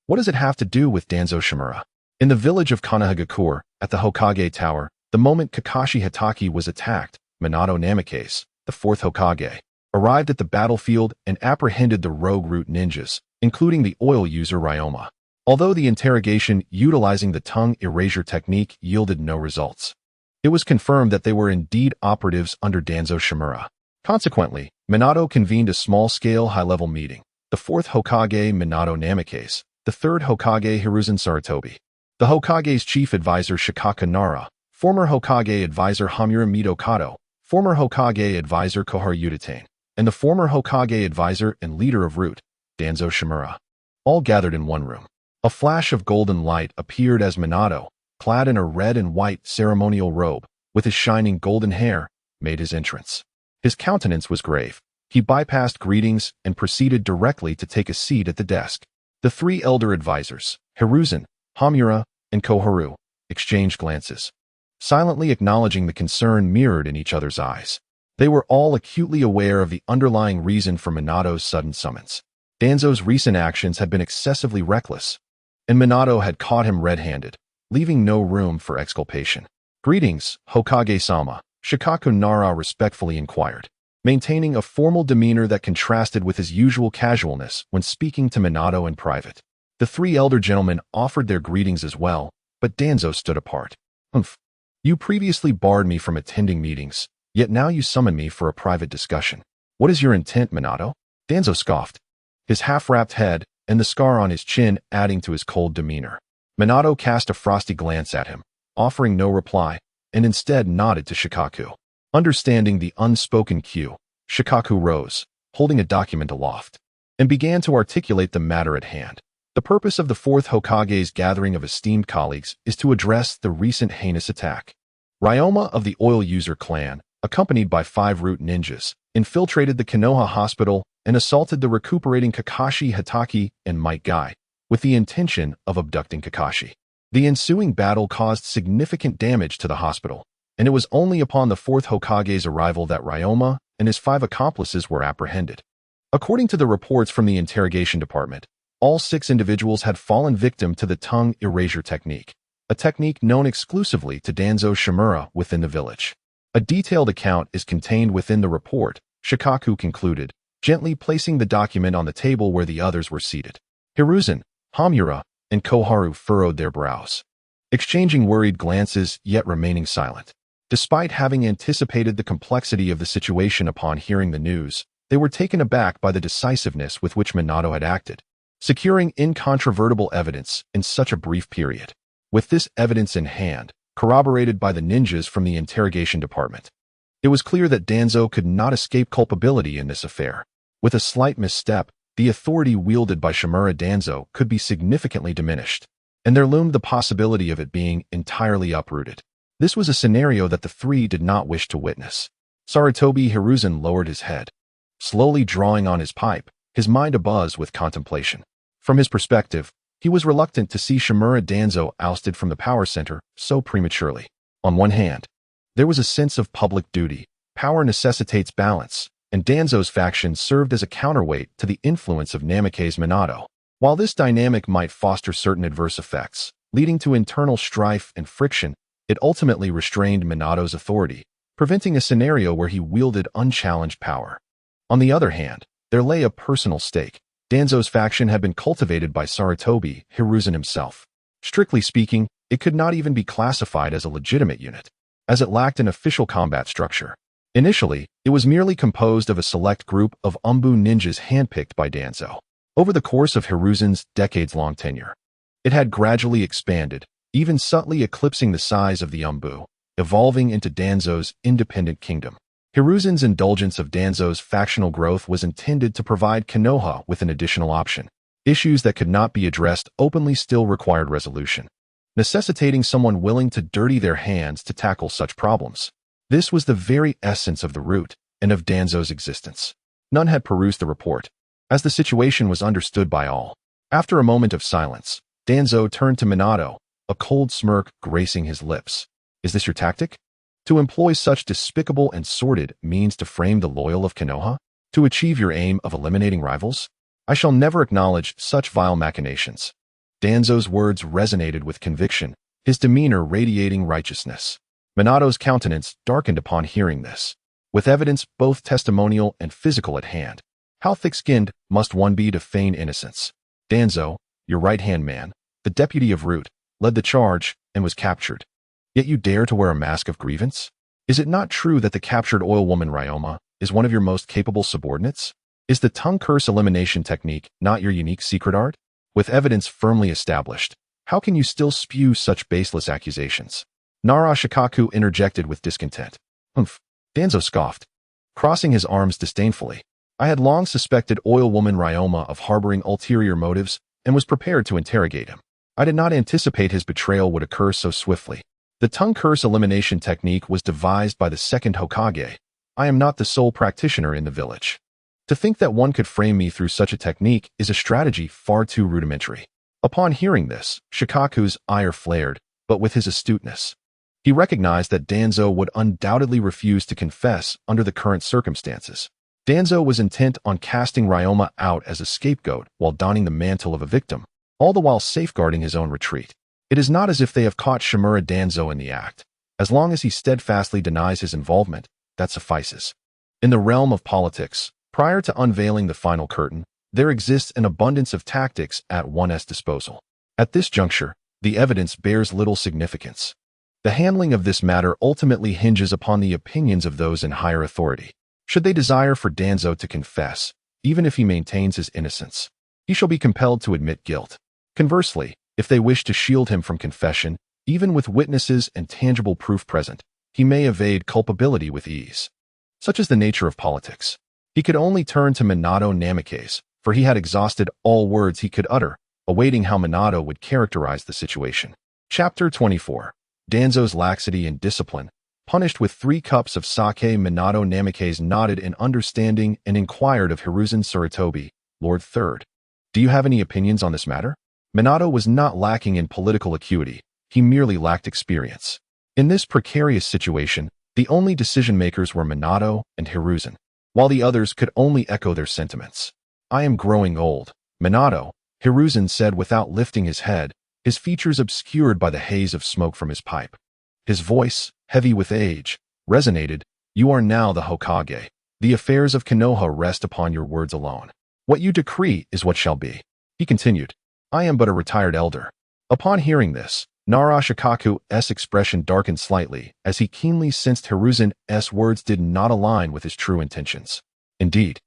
What does it have to do with Danzo Shimura? In the village of Konoha at the Hokage Tower, the moment Kakashi Hitaki was attacked, Minato Namikaze, the 4th Hokage, arrived at the battlefield and apprehended the rogue root ninjas, including the oil user Ryoma. Although the interrogation utilizing the tongue erasure technique yielded no results, it was confirmed that they were indeed operatives under Danzo Shimura. Consequently, Minato convened a small-scale high-level meeting. The 4th Hokage Minato Namikaze, the 3rd Hokage Hiruzen Sarutobi, the Hokage's chief advisor Shikaka Nara, former Hokage advisor Hamura Midokado, former Hokage advisor Koharu Uchiha, and the former Hokage advisor and leader of Root, Danzo Shimura, all gathered in one room. A flash of golden light appeared as Minato, clad in a red and white ceremonial robe, with his shining golden hair, made his entrance. His countenance was grave. He bypassed greetings and proceeded directly to take a seat at the desk. The 3 elder advisors, Hiruzen, Hamura, and Koharu, exchanged glances, silently acknowledging the concern mirrored in each other's eyes. They were all acutely aware of the underlying reason for Minato's sudden summons. Danzo's recent actions had been excessively reckless, and Minato had caught him red-handed, leaving no room for exculpation. "Greetings, Hokage-sama," Shikaku Nara respectfully inquired. maintaining a formal demeanor that contrasted with his usual casualness when speaking to Minato in private. The three elder gentlemen offered their greetings as well, but Danzo stood apart. "Humph. You previously barred me from attending meetings, yet now you summon me for a private discussion. What is your intent, Minato?" Danzo scoffed, his half-wrapped head and the scar on his chin adding to his cold demeanor. Minato cast a frosty glance at him, offering no reply, and instead nodded to Shikaku. Understanding the unspoken cue, Shikaku rose, holding a document aloft, and began to articulate the matter at hand. The purpose of the Fourth Hokage's gathering of esteemed colleagues is to address the recent heinous attack. Ryoma of the Oil User clan, accompanied by 5 root ninjas, infiltrated the Konoha hospital and assaulted the recuperating Kakashi Hatake and Might Guy, with the intention of abducting Kakashi. The ensuing battle caused significant damage to the hospital, and it was only upon the Fourth Hokage's arrival that Ryoma and his 5 accomplices were apprehended. According to the reports from the interrogation department, all 6 individuals had fallen victim to the tongue erasure technique, a technique known exclusively to Danzo Shimura within the village. A detailed account is contained within the report, Shikaku concluded, gently placing the document on the table where the others were seated. Hiruzen, Hamura, and Koharu furrowed their brows, exchanging worried glances yet remaining silent. Despite having anticipated the complexity of the situation upon hearing the news, they were taken aback by the decisiveness with which Minato had acted, securing incontrovertible evidence in such a brief period. With this evidence in hand, corroborated by the ninjas from the interrogation department, it was clear that Danzo could not escape culpability in this affair. With a slight misstep, the authority wielded by Shimura Danzo could be significantly diminished, and there loomed the possibility of it being entirely uprooted. This was a scenario that the 3 did not wish to witness. Sarutobi Hiruzen lowered his head, slowly drawing on his pipe, his mind abuzz with contemplation. From his perspective, he was reluctant to see Shimura Danzo ousted from the power center so prematurely. On one hand, there was a sense of public duty. Power necessitates balance, and Danzo's faction served as a counterweight to the influence of Namikaze Minato. While this dynamic might foster certain adverse effects, leading to internal strife and friction, it ultimately restrained Minato's authority, preventing a scenario where he wielded unchallenged power. On the other hand, there lay a personal stake. Danzo's faction had been cultivated by Sarutobi Hiruzen himself. Strictly speaking, it could not even be classified as a legitimate unit, as it lacked an official combat structure. Initially, it was merely composed of a select group of Umbu ninjas handpicked by Danzo. Over the course of Hiruzen's decades-long tenure, it had gradually expanded, even subtly eclipsing the size of the Umbu, evolving into Danzo's independent kingdom. Hiruzen's indulgence of Danzo's factional growth was intended to provide Konoha with an additional option. Issues that could not be addressed openly still required resolution, necessitating someone willing to dirty their hands to tackle such problems. This was the very essence of the root and of Danzo's existence. None had perused the report, as the situation was understood by all. After a moment of silence, Danzo turned to Minato, a cold smirk gracing his lips. "Is this your tactic? To employ such despicable and sordid means to frame the loyal of Konoha? To achieve your aim of eliminating rivals? I shall never acknowledge such vile machinations." Danzo's words resonated with conviction, his demeanor radiating righteousness. Minato's countenance darkened upon hearing this. With evidence both testimonial and physical at hand, how thick-skinned must one be to feign innocence? Danzo, your right-hand man, the deputy of Root, led the charge and was captured. Yet you dare to wear a mask of grievance? Is it not true that the captured oil woman Ryoma is one of your most capable subordinates? Is the tongue curse elimination technique not your unique secret art? With evidence firmly established, how can you still spew such baseless accusations? Nara Shikaku interjected with discontent. "Humph," Danzo scoffed, crossing his arms disdainfully. "I had long suspected oil woman Ryoma of harboring ulterior motives and was prepared to interrogate him. I did not anticipate his betrayal would occur so swiftly. The tongue curse elimination technique was devised by the second Hokage. I am not the sole practitioner in the village. To think that one could frame me through such a technique is a strategy far too rudimentary." Upon hearing this, Shikaku's ire flared, but with his astuteness, he recognized that Danzo would undoubtedly refuse to confess under the current circumstances. Danzo was intent on casting Ryoma out as a scapegoat while donning the mantle of a victim, all the while safeguarding his own retreat. It is not as if they have caught Shimura Danzo in the act. As long as he steadfastly denies his involvement, that suffices. In the realm of politics, prior to unveiling the final curtain, there exists an abundance of tactics at one's disposal. At this juncture, the evidence bears little significance. The handling of this matter ultimately hinges upon the opinions of those in higher authority. Should they desire for Danzo to confess, even if he maintains his innocence, he shall be compelled to admit guilt. Conversely, if they wish to shield him from confession, even with witnesses and tangible proof present, he may evade culpability with ease. Such is the nature of politics. He could only turn to Minato Namikaze, for he had exhausted all words he could utter, awaiting how Minato would characterize the situation. Chapter 24. Danzo's laxity and discipline. Punished with 3 cups of sake, Minato Namikaze nodded in understanding and inquired of Hiruzen Sarutobi, Lord Third. Do you have any opinions on this matter? Minato was not lacking in political acuity, he merely lacked experience. In this precarious situation, the only decision-makers were Minato and Hiruzen, while the others could only echo their sentiments. I am growing old, Minato, Hiruzen said without lifting his head, his features obscured by the haze of smoke from his pipe. His voice, heavy with age, resonated. You are now the Hokage. The affairs of Konoha rest upon your words alone. What you decree is what shall be. He continued. I am but a retired elder. Upon hearing this, Narashikaku's expression darkened slightly as he keenly sensed Hiruzen's words did not align with his true intentions. Indeed,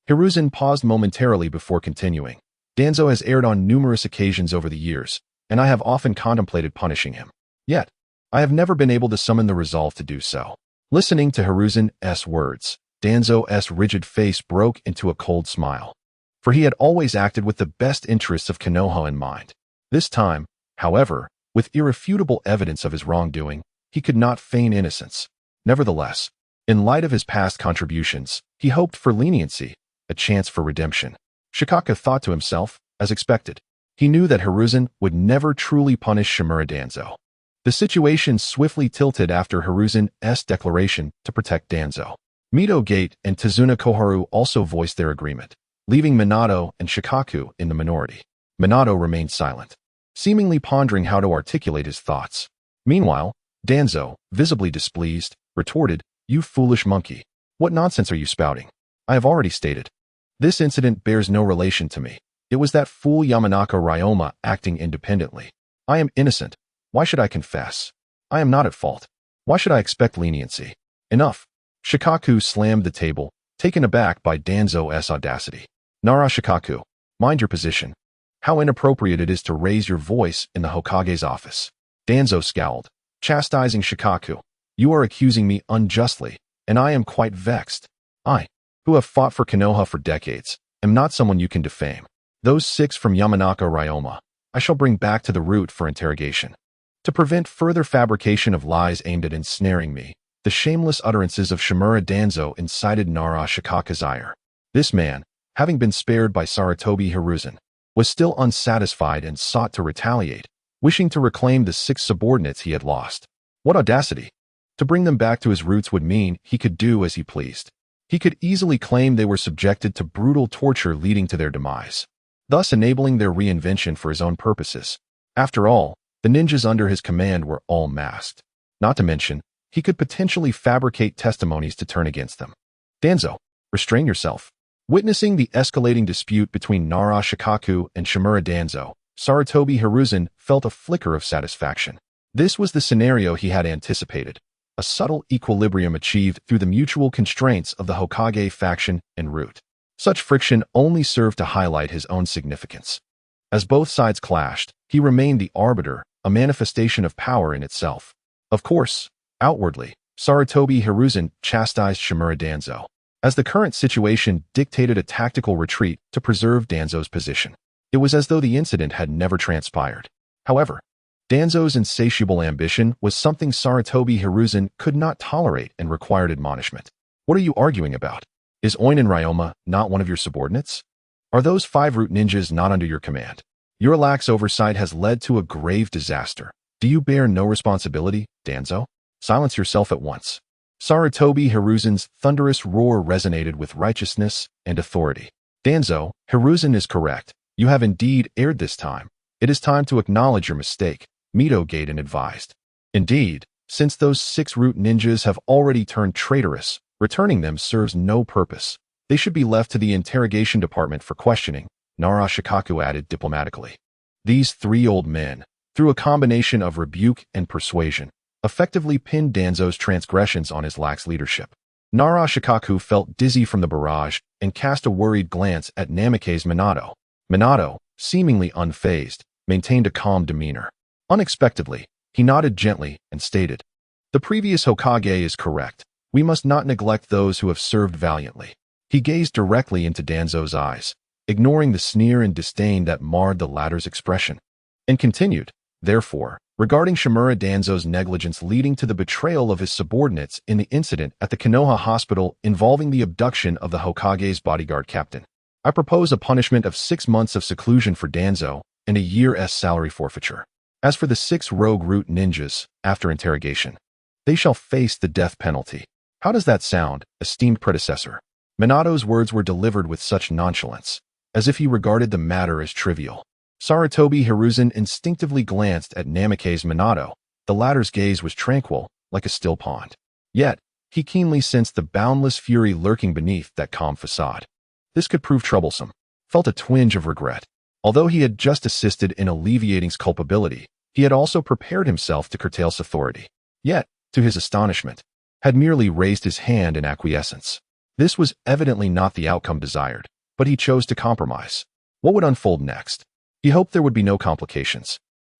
Hiruzen paused momentarily before continuing. Danzo has erred on numerous occasions over the years, and I have often contemplated punishing him. Yet, I have never been able to summon the resolve to do so. Listening to Hiruzen's words, Danzo's rigid face broke into a cold smile. For he had always acted with the best interests of Konoha in mind. This time, however, with irrefutable evidence of his wrongdoing, he could not feign innocence. Nevertheless, in light of his past contributions, he hoped for leniency, a chance for redemption. Shikaka thought to himself, as expected. He knew that Hiruzen would never truly punish Shimura Danzo. The situation swiftly tilted after Hiruzen's declaration to protect Danzo. Mito Gate and Tazuna Koharu also voiced their agreement, leaving Minato and Shikaku in the minority. Minato remained silent, seemingly pondering how to articulate his thoughts. Meanwhile, Danzo, visibly displeased, retorted, You foolish monkey. What nonsense are you spouting? I have already stated. This incident bears no relation to me. It was that fool Yamanaka Ryoma acting independently. I am innocent. Why should I confess? I am not at fault. Why should I expect leniency? Enough. Shikaku slammed the table, taken aback by Danzo's audacity. Nara Shikaku, mind your position. How inappropriate it is to raise your voice in the Hokage's office. Danzo scowled, chastising Shikaku. You are accusing me unjustly, and I am quite vexed. I, who have fought for Konoha for decades, am not someone you can defame. Those 6 from Yamanaka Ryoma, I shall bring back to the root for interrogation. To prevent further fabrication of lies aimed at ensnaring me, the shameless utterances of Shimura Danzo incited Nara Shikaku's ire. This man, having been spared by Sarutobi Hiruzen, was still unsatisfied and sought to retaliate, wishing to reclaim the 6 subordinates he had lost. What audacity! To bring them back to his roots would mean he could do as he pleased. He could easily claim they were subjected to brutal torture leading to their demise, thus enabling their reinvention for his own purposes. After all, the ninjas under his command were all masked. Not to mention, he could potentially fabricate testimonies to turn against them. Danzo, restrain yourself. Witnessing the escalating dispute between Nara Shikaku and Shimura Danzo, Sarutobi Hiruzen felt a flicker of satisfaction. This was the scenario he had anticipated, a subtle equilibrium achieved through the mutual constraints of the Hokage faction and root. Such friction only served to highlight his own significance. As both sides clashed, he remained the arbiter, a manifestation of power in itself. Of course, outwardly, Sarutobi Hiruzen chastised Shimura Danzo, as the current situation dictated a tactical retreat to preserve Danzo's position. It was as though the incident had never transpired. However, Danzo's insatiable ambition was something Sarutobi Hiruzen could not tolerate and required admonishment. What are you arguing about? Is Oinen Ryoma not one of your subordinates? Are those 5 root ninjas not under your command? Your lax oversight has led to a grave disaster. Do you bear no responsibility, Danzo? Silence yourself at once. Sarutobi Hiruzen's thunderous roar resonated with righteousness and authority. Danzo, Hiruzen is correct. You have indeed erred this time. It is time to acknowledge your mistake, Mito Gaiden advised. Indeed, since those 6 root ninjas have already turned traitorous, Returning them serves no purpose. They should be left to the interrogation department for questioning, Naruto added diplomatically. These three old men, through a combination of rebuke and persuasion, effectively pinned Danzo's transgressions on his lax leadership. Naruto felt dizzy from the barrage and cast a worried glance at Namikaze's Minato. Minato, seemingly unfazed, maintained a calm demeanor. Unexpectedly, he nodded gently and stated, "The previous Hokage is correct. We must not neglect those who have served valiantly." He gazed directly into Danzo's eyes, ignoring the sneer and disdain that marred the latter's expression, and continued, "Therefore, regarding Shimura Danzo's negligence leading to the betrayal of his subordinates in the incident at the Konoha hospital involving the abduction of the Hokage's bodyguard captain, I propose a punishment of 6 months of seclusion for Danzo and a year's salary forfeiture. As for the 6 rogue root ninjas, after interrogation, they shall face the death penalty. How does that sound, esteemed predecessor?" Minato's words were delivered with such nonchalance, as if he regarded the matter as trivial. Sarutobi Hiruzen instinctively glanced at Namikaze's Minato. The latter's gaze was tranquil, like a still pond. Yet, he keenly sensed the boundless fury lurking beneath that calm facade. This could prove troublesome. Felt a twinge of regret. Although he had just assisted in alleviating culpability, he had also prepared himself to curtail authority. Yet, to his astonishment, had merely raised his hand in acquiescence. This was evidently not the outcome desired, but he chose to compromise. What would unfold next? He hoped there would be no complications.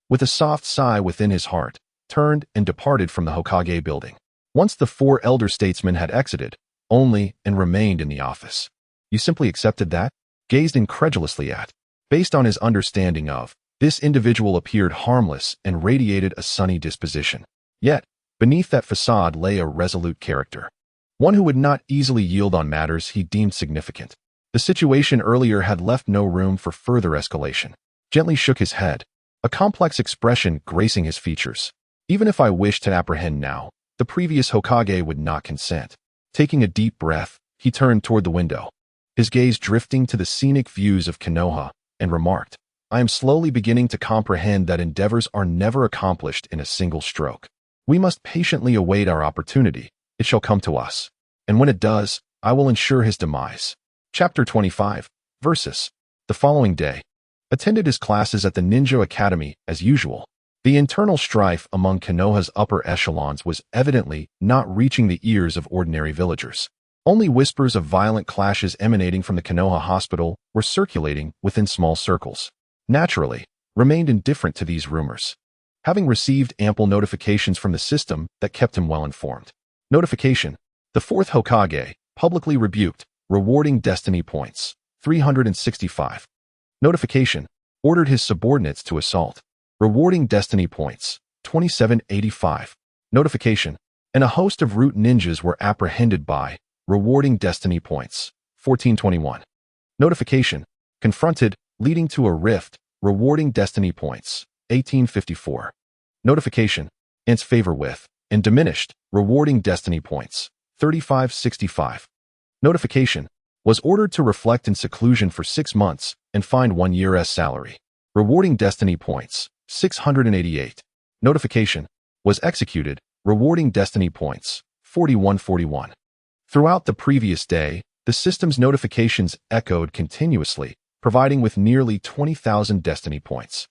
With a soft sigh within his heart, turned and departed from the Hokage building. Once the 4 elder statesmen had exited, only and remained in the office. You simply accepted that? Gazed incredulously at. Based on his understanding of, this individual appeared harmless and radiated a sunny disposition. Yet, beneath that facade lay a resolute character. One who would not easily yield on matters he deemed significant. The situation earlier had left no room for further escalation. Gently shook his head, a complex expression gracing his features. Even if I wished to apprehend now, the previous Hokage would not consent. Taking a deep breath, he turned toward the window, his gaze drifting to the scenic views of Konoha, and remarked, "I am slowly beginning to comprehend that endeavors are never accomplished in a single stroke. We must patiently await our opportunity. It shall come to us. And when it does, I will ensure his demise." Chapter 25, Versus. The following day, attended his classes at the Ninja Academy as usual. The internal strife among Konoha's upper echelons was evidently not reaching the ears of ordinary villagers. Only whispers of violent clashes emanating from the Konoha hospital were circulating within small circles. Naturally, remained indifferent to these rumors, having received ample notifications from the system that kept him well informed. Notification: the Fourth Hokage, publicly rebuked, rewarding destiny points, 365. Notification: ordered his subordinates to assault, rewarding destiny points, 2785. Notification: and a host of root ninjas were apprehended by, rewarding destiny points, 1421. Notification: confronted, leading to a rift, rewarding destiny points, 1854. Notification: ants favor with, and diminished, rewarding destiny points, 3565. Notification: was ordered to reflect in seclusion for 6 months and fined 1 year's salary, rewarding destiny points, 688. Notification: was executed, rewarding destiny points, 4141. Throughout the previous day, the system's notifications echoed continuously, providing with nearly 20,000 destiny points.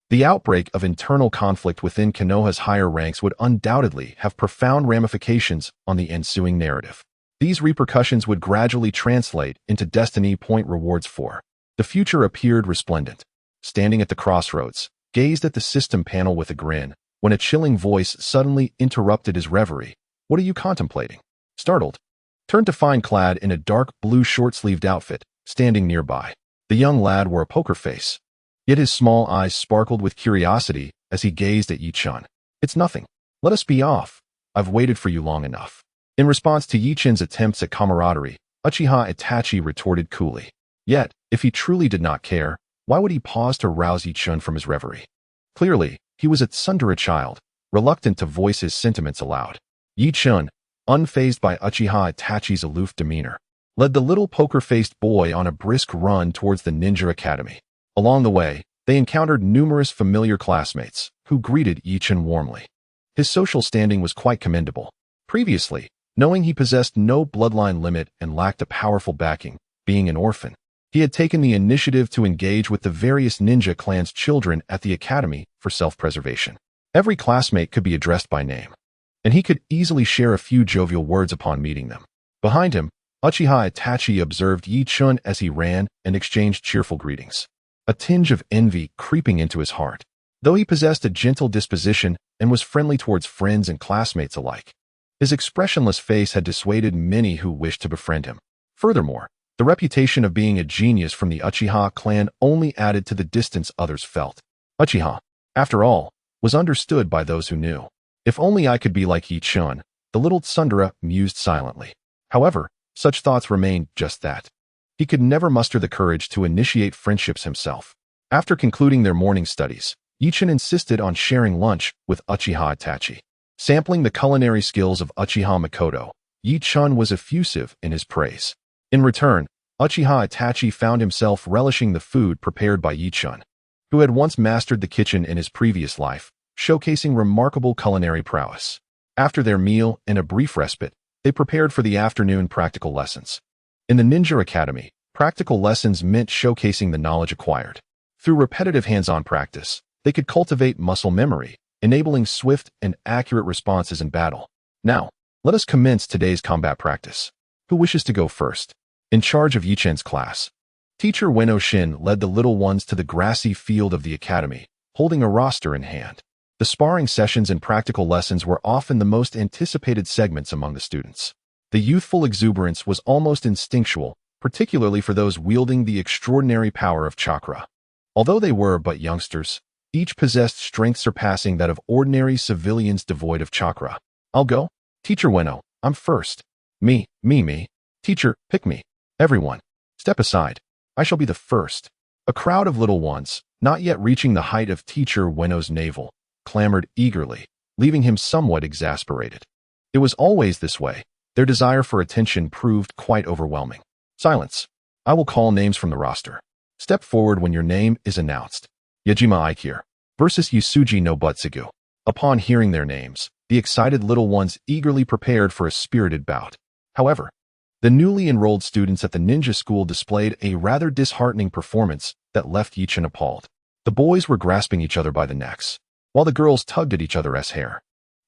The outbreak of internal conflict within Konoha's higher ranks would undoubtedly have profound ramifications on the ensuing narrative. These repercussions would gradually translate into destiny point rewards for. The future appeared resplendent. Standing at the crossroads, gazed at the system panel with a grin, when a chilling voice suddenly interrupted his reverie. "What are you contemplating?" Startled, turned to find clad in a dark blue short-sleeved outfit, standing nearby. The young lad wore a poker face, yet his small eyes sparkled with curiosity as he gazed at Yi-chan. "It's nothing. Let us be off. I've waited for you long enough." In response to Yi-chan's attempts at camaraderie, Uchiha Itachi retorted coolly. Yet, if he truly did not care, why would he pause to rouse Yi-chan from his reverie? Clearly, he was a tsundere child, reluctant to voice his sentiments aloud. Yi-chan, unfazed by Uchiha Itachi's aloof demeanor, led the little poker-faced boy on a brisk run towards the Ninja Academy. Along the way, they encountered numerous familiar classmates, who greeted Yi-chan warmly. His social standing was quite commendable. Previously, Knowing he possessed no bloodline limit and lacked a powerful backing, being an orphan, he had taken the initiative to engage with the various ninja clan's children at the academy for self-preservation. Every classmate could be addressed by name, and he could easily share a few jovial words upon meeting them. Behind him, Uchiha Itachi observed Yi Chun as he ran and exchanged cheerful greetings, a tinge of envy creeping into his heart. Though he possessed a gentle disposition and was friendly towards friends and classmates alike, his expressionless face had dissuaded many who wished to befriend him. Furthermore, the reputation of being a genius from the Uchiha clan only added to the distance others felt. Uchiha, after all, was understood by those who knew. If only I could be like Yi Chun, the little tsundere mused silently. However, such thoughts remained just that. He could never muster the courage to initiate friendships himself. After concluding their morning studies, Yi Chun insisted on sharing lunch with Uchiha Itachi. Sampling the culinary skills of Uchiha Makoto, Yi Chun was effusive in his praise. In return, Uchiha Itachi found himself relishing the food prepared by Yi Chun, who had once mastered the kitchen in his previous life, showcasing remarkable culinary prowess. After their meal and a brief respite, they prepared for the afternoon practical lessons. In the Ninja Academy, practical lessons meant showcasing the knowledge acquired. Through repetitive hands-on practice, they could cultivate muscle memory, enabling swift and accurate responses in battle. Now, let us commence today's combat practice. Who wishes to go first? In charge of Yi Chun's class, Teacher Ueno Shin led the little ones to the grassy field of the academy, holding a roster in hand. The sparring sessions and practical lessons were often the most anticipated segments among the students. The youthful exuberance was almost instinctual, particularly for those wielding the extraordinary power of chakra. Although they were but youngsters, each possessed strength surpassing that of ordinary civilians devoid of chakra. I'll go. Teacher Ueno, I'm first. Me. Teacher, pick me. Everyone, step aside. I shall be the first. A crowd of little ones, not yet reaching the height of Teacher Ueno's navel, clamored eagerly, leaving him somewhat exasperated. It was always this way. Their desire for attention proved quite overwhelming. Silence. I will call names from the roster. Step forward when your name is announced. Yajima Aikir versus Yusuji no Butsugu. Upon hearing their names, the excited little ones eagerly prepared for a spirited bout. However, the newly enrolled students at the ninja school displayed a rather disheartening performance that left Yi Chun appalled. The boys were grasping each other by the necks, while the girls tugged at each other's hair.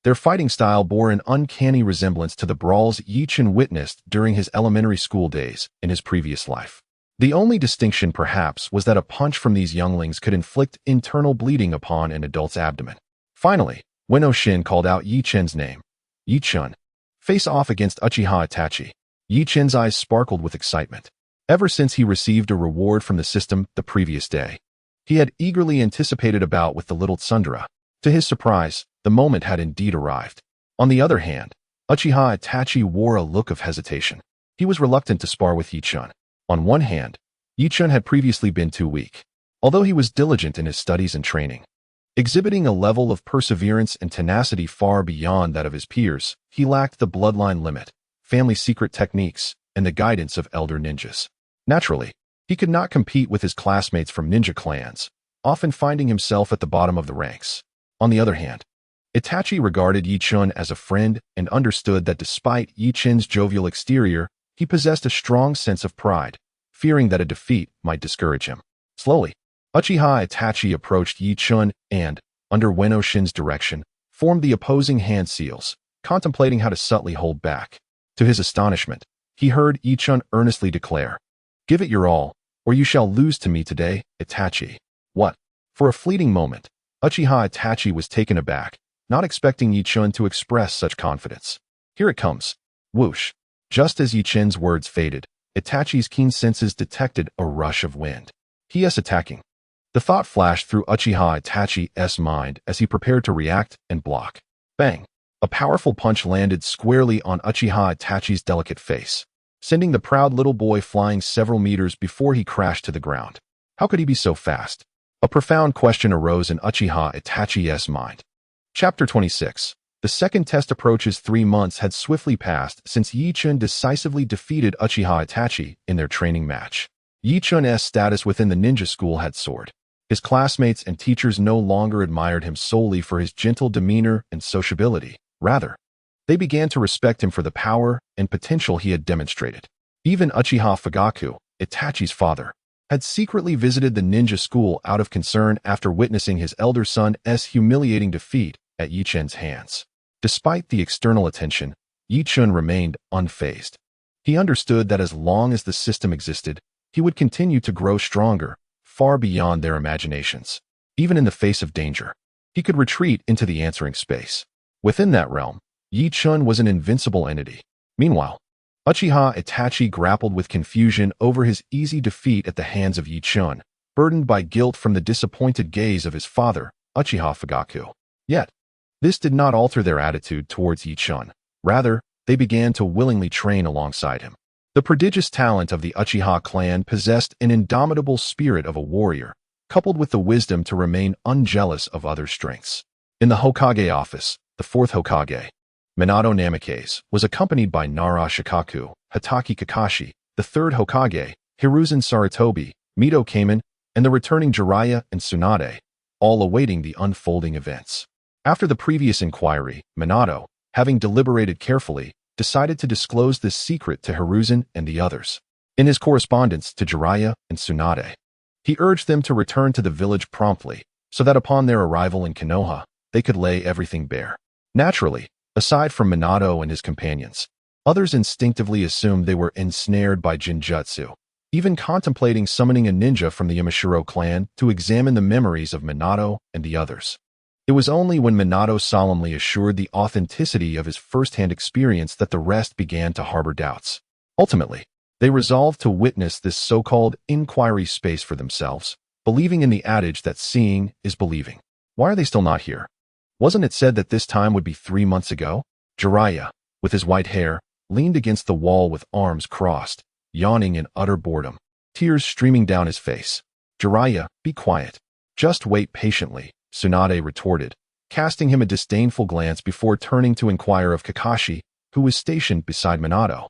Their fighting style bore an uncanny resemblance to the brawls Yi Chun witnessed during his elementary school days in his previous life. The only distinction, perhaps, was that a punch from these younglings could inflict internal bleeding upon an adult's abdomen. Finally, Ueno Shin called out Yi Chun's name. Yi Chun. Face off against Uchiha Itachi. Yi Chun's eyes sparkled with excitement. Ever since he received a reward from the system the previous day, he had eagerly anticipated a bout with the little tsundere. To his surprise, the moment had indeed arrived. On the other hand, Uchiha Itachi wore a look of hesitation. He was reluctant to spar with Yi Chun. On one hand, Yi Chun had previously been too weak, although he was diligent in his studies and training. Exhibiting a level of perseverance and tenacity far beyond that of his peers, he lacked the bloodline limit, family secret techniques, and the guidance of elder ninjas. Naturally, he could not compete with his classmates from ninja clans, often finding himself at the bottom of the ranks. On the other hand, Itachi regarded Yi Chun as a friend and understood that despite Yi Chun's jovial exterior, he possessed a strong sense of pride, fearing that a defeat might discourage him. Slowly, Uchiha Itachi approached Yi Chun and, under Ueno Shin's direction, formed the opposing hand seals, contemplating how to subtly hold back. To his astonishment, he heard Yi Chun earnestly declare, "Give it your all, or you shall lose to me today, Itachi." What? For a fleeting moment, Uchiha Itachi was taken aback, not expecting Yi Chun to express such confidence. Here it comes. Whoosh. Just as Yi Chun's words faded, Itachi's keen senses detected a rush of wind. He is attacking. The thought flashed through Uchiha Itachi's mind as he prepared to react and block. Bang! A powerful punch landed squarely on Uchiha Itachi's delicate face, sending the proud little boy flying several meters before he crashed to the ground. How could he be so fast? A profound question arose in Uchiha Itachi's mind. Chapter 26. The second test approaches. 3 months had swiftly passed since Yi Chun decisively defeated Uchiha Itachi in their training match. Yi Chun's status within the ninja school had soared. His classmates and teachers no longer admired him solely for his gentle demeanor and sociability. Rather, They began to respect him for the power and potential he had demonstrated. Even Uchiha Fugaku, Itachi's father, had secretly visited the ninja school out of concern after witnessing his elder son's humiliating defeat at Yi Chen's hands. Despite the external attention, Yi Chen remained unfazed. He understood that as long as the system existed, he would continue to grow stronger, far beyond their imaginations. Even in the face of danger, he could retreat into the answering space. Within that realm, Yi Chen was an invincible entity. Meanwhile, Uchiha Itachi grappled with confusion over his easy defeat at the hands of Yi Chen, burdened by guilt from the disappointed gaze of his father, Uchiha Fugaku. Yet, this did not alter their attitude towards Yi Chen. Rather, they began to willingly train alongside him. The prodigious talent of the Uchiha clan possessed an indomitable spirit of a warrior, coupled with the wisdom to remain unjealous of others' strengths. In the Hokage office, the Fourth Hokage, Minato Namikaze, was accompanied by Nara Shikaku, Hatake Kakashi, the Third Hokage, Hiruzen Sarutobi, Mito Kamen, and the returning Jiraiya and Tsunade, all awaiting the unfolding events. After the previous inquiry, Minato, having deliberated carefully, decided to disclose this secret to Hiruzen and the others. In his correspondence to Jiraiya and Tsunade, he urged them to return to the village promptly, so that upon their arrival in Konoha, they could lay everything bare. Naturally, aside from Minato and his companions, others instinctively assumed they were ensnared by Jinjutsu, even contemplating summoning a ninja from the Yamashiro clan to examine the memories of Minato and the others. It was only when Minato solemnly assured the authenticity of his first-hand experience that the rest began to harbor doubts. Ultimately, they resolved to witness this so-called inquiry space for themselves, believing in the adage that seeing is believing. Why are they still not here? Wasn't it said that this time would be 3 months ago? Jiraiya, with his white hair, leaned against the wall with arms crossed, yawning in utter boredom, tears streaming down his face. Jiraiya, be quiet. Just wait patiently, Tsunade retorted, casting him a disdainful glance before turning to inquire of Kakashi, who was stationed beside Minato.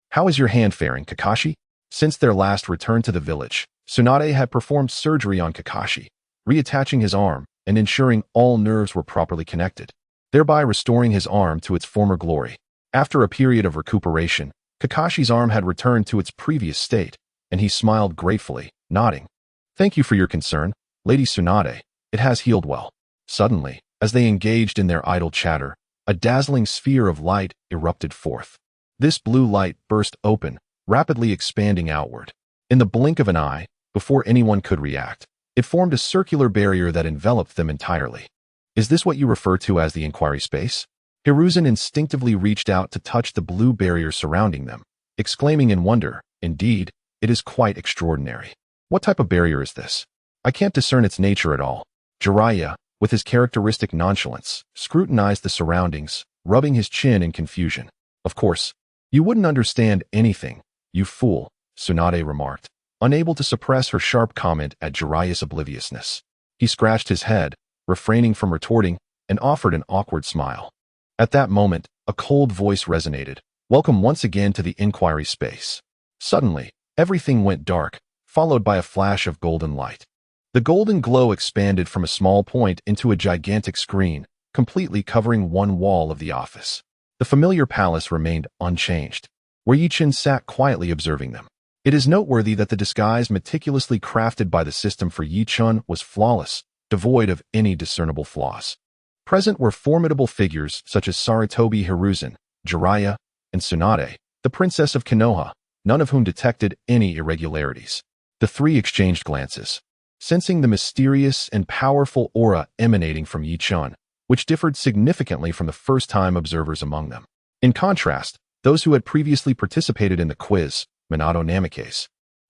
How is your hand faring, Kakashi? Since their last return to the village, Tsunade had performed surgery on Kakashi, reattaching his arm and ensuring all nerves were properly connected, thereby restoring his arm to its former glory. After a period of recuperation, Kakashi's arm had returned to its previous state, and he smiled gratefully, nodding. Thank you for your concern, Lady Tsunade. It has healed well. Suddenly, as they engaged in their idle chatter, a dazzling sphere of light erupted forth. This blue light burst open, rapidly expanding outward. In the blink of an eye, before anyone could react, it formed a circular barrier that enveloped them entirely. Is this what you refer to as the inquiry space? Hiruzen instinctively reached out to touch the blue barrier surrounding them, exclaiming in wonder, indeed, it is quite extraordinary. What type of barrier is this? I can't discern its nature at all. Jiraiya, with his characteristic nonchalance, scrutinized the surroundings, rubbing his chin in confusion. Of course, you wouldn't understand anything, you fool, Tsunade remarked, unable to suppress her sharp comment at Jiraiya's obliviousness. He scratched his head, refraining from retorting, and offered an awkward smile. At that moment, a cold voice resonated. Welcome once again to the inquiry space. Suddenly, everything went dark, followed by a flash of golden light. The golden glow expanded from a small point into a gigantic screen, completely covering one wall of the office. The familiar palace remained unchanged, where Yi Chen sat quietly observing them. It is noteworthy that the disguise meticulously crafted by the system for Yi Chen was flawless, devoid of any discernible flaws. Present were formidable figures such as Sarutobi Hiruzen, Jiraiya, and Tsunade, the princess of Konoha, none of whom detected any irregularities. The three exchanged glances, sensing the mysterious and powerful aura emanating from Yi Chen, which differed significantly from the first-time observers among them. In contrast, those who had previously participated in the quiz, Minato Namikaze,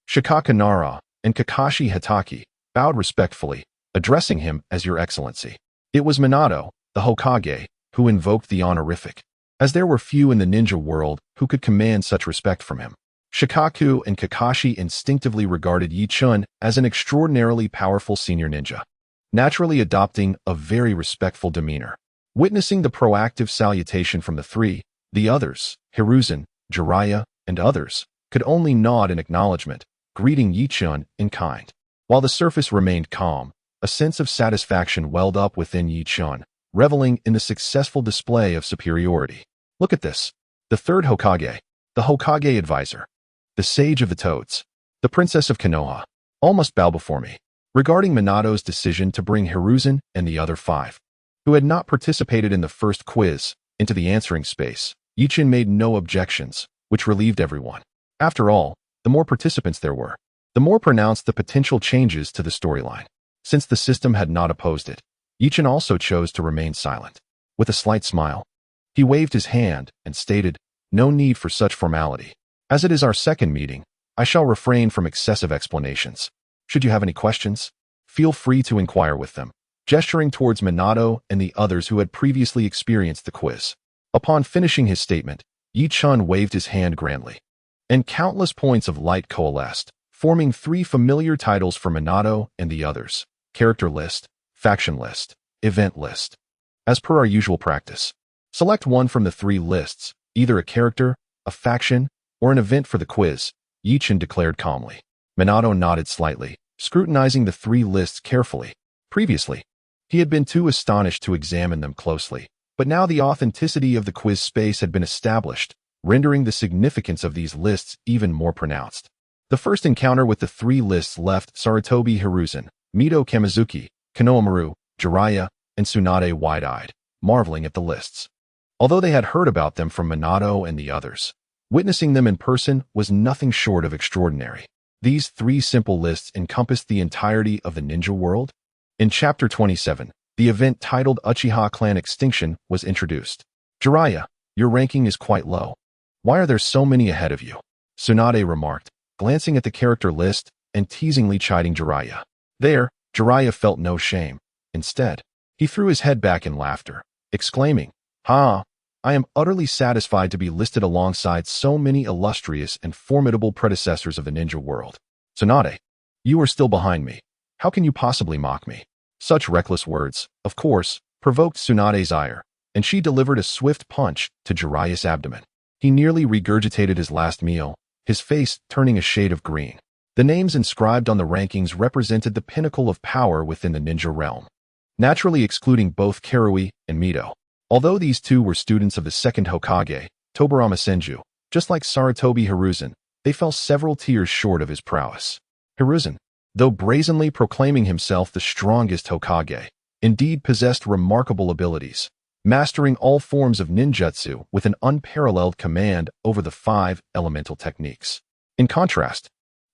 Shikaka Nara, and Kakashi Hatake, bowed respectfully, addressing him as Your Excellency. It was Minato, the Hokage, who invoked the honorific, as there were few in the ninja world who could command such respect from him. Shikaku and Kakashi instinctively regarded Yi Chen as an extraordinarily powerful senior ninja, naturally adopting a very respectful demeanor. Witnessing the proactive salutation from the three, the others, Hiruzen, Jiraiya, and others, could only nod in acknowledgement, greeting Yi Chen in kind. While the surface remained calm, a sense of satisfaction welled up within Yi Chen, reveling in the successful display of superiority. Look at this. The third Hokage, the Hokage advisor, the sage of the toads, the princess of Konoha, all must bow before me. Regarding Minato's decision to bring Hiruzen and the other 5, who had not participated in the first quiz, into the answering space, Ichin made no objections, which relieved everyone. After all, the more participants there were, the more pronounced the potential changes to the storyline. Since the system had not opposed it, Ichin also chose to remain silent. With a slight smile, he waved his hand and stated, "No need for such formality. As it is our second meeting, I shall refrain from excessive explanations. Should you have any questions, feel free to inquire with them," gesturing towards Minato and the others who had previously experienced the quiz. Upon finishing his statement, Yi-chun waved his hand grandly, and countless points of light coalesced, forming 3 familiar titles for Minato and the others: Character List, Faction List, Event List. As per our usual practice, select one from the 3 lists, either a character, a faction, or an event for the quiz, Yi-chun declared calmly. Minato nodded slightly, scrutinizing the 3 lists carefully. Previously, he had been too astonished to examine them closely, but now the authenticity of the quiz space had been established, rendering the significance of these lists even more pronounced. The first encounter with the 3 lists left Sarutobi Hiruzen, Mito Kamizuki, Konohamaru, Jiraiya, and Tsunade wide-eyed, marveling at the lists. Although they had heard about them from Minato and the others, witnessing them in person was nothing short of extraordinary. These 3 simple lists encompassed the entirety of the ninja world. In Chapter 27, the event titled Uchiha Clan Extinction was introduced. "Jiraiya, your ranking is quite low. Why are there so many ahead of you?" Tsunade remarked, glancing at the character list and teasingly chiding Jiraiya. There, Jiraiya felt no shame. Instead, he threw his head back in laughter, exclaiming, "Ha! I am utterly satisfied to be listed alongside so many illustrious and formidable predecessors of the ninja world. Tsunade, you are still behind me. How can you possibly mock me?" Such reckless words, of course, provoked Tsunade's ire, and she delivered a swift punch to Jiraiya's abdomen. He nearly regurgitated his last meal, his face turning a shade of green. The names inscribed on the rankings represented the pinnacle of power within the ninja realm, naturally excluding both Karui and Mito. Although these 2 were students of the second Hokage, Tobirama Senju, just like Sarutobi Hiruzen, they fell several tiers short of his prowess. Hiruzen, though brazenly proclaiming himself the strongest Hokage, indeed possessed remarkable abilities, mastering all forms of ninjutsu with an unparalleled command over the 5 elemental techniques. In contrast,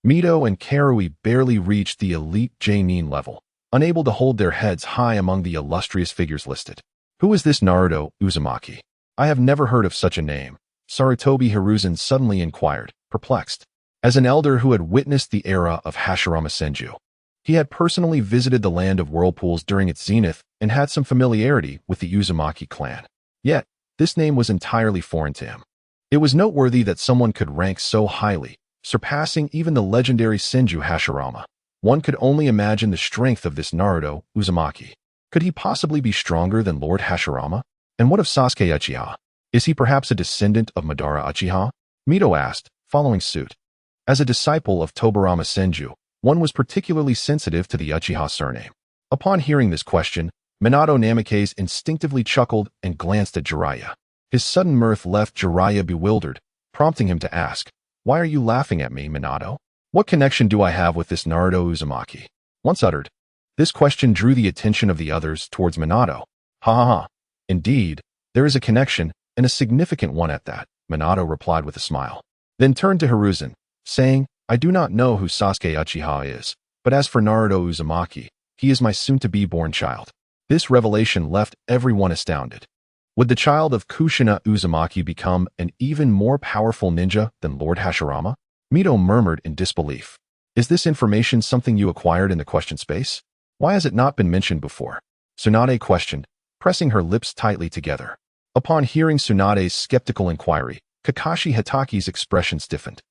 Mito and Karui barely reached the elite Jonin level, unable to hold their heads high among the illustrious figures listed. "Who is this Naruto Uzumaki? I have never heard of such a name," Sarutobi Hiruzen suddenly inquired, perplexed. As an elder who had witnessed the era of Hashirama Senju, he had personally visited the land of whirlpools during its zenith and had some familiarity with the Uzumaki clan. Yet, this name was entirely foreign to him. It was noteworthy that someone could rank so highly, surpassing even the legendary Senju Hashirama. One could only imagine the strength of this Naruto Uzumaki. Could he possibly be stronger than Lord Hashirama? And what of Sasuke Uchiha? Is he perhaps a descendant of Madara Uchiha? Mito asked, following suit. As a disciple of Tobirama Senju, one was particularly sensitive to the Uchiha surname. Upon hearing this question, Minato Namikaze instinctively chuckled and glanced at Jiraiya. His sudden mirth left Jiraiya bewildered, prompting him to ask, "Why are you laughing at me, Minato? What connection do I have with this Naruto Uzumaki?" Once uttered, this question drew the attention of the others towards Minato. "Ha ha ha. Indeed, there is a connection, and a significant one at that," Minato replied with a smile. Then turned to Hiruzen, saying, "I do not know who Sasuke Uchiha is, but as for Naruto Uzumaki, he is my soon-to-be-born child." This revelation left everyone astounded. Would the child of Kushina Uzumaki become an even more powerful ninja than Lord Hashirama? Mito murmured in disbelief. "Is this information something you acquired in the question space? Why has it not been mentioned before?" Tsunade questioned, pressing her lips tightly together. Upon hearing Tsunade's skeptical inquiry, Kakashi Hitaki's expression stiffened.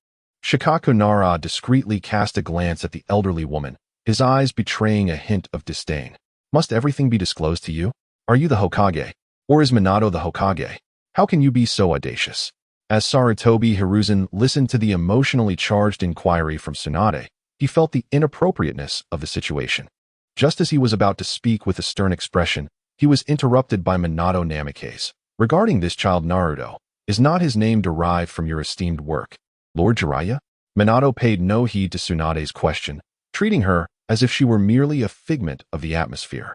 Shikaku Nara discreetly cast a glance at the elderly woman, his eyes betraying a hint of disdain. "Must everything be disclosed to you? Are you the Hokage? Or is Minato the Hokage? How can you be so audacious?" As Sarutobi Hiruzen listened to the emotionally charged inquiry from Tsunade, he felt the inappropriateness of the situation. Just as he was about to speak with a stern expression, he was interrupted by Minato Namikaze. "Regarding this child Naruto, Is not his name derived from your esteemed work, Lord Jiraiya? Minato paid no heed to Tsunade's question, treating her as if she were merely a figment of the atmosphere.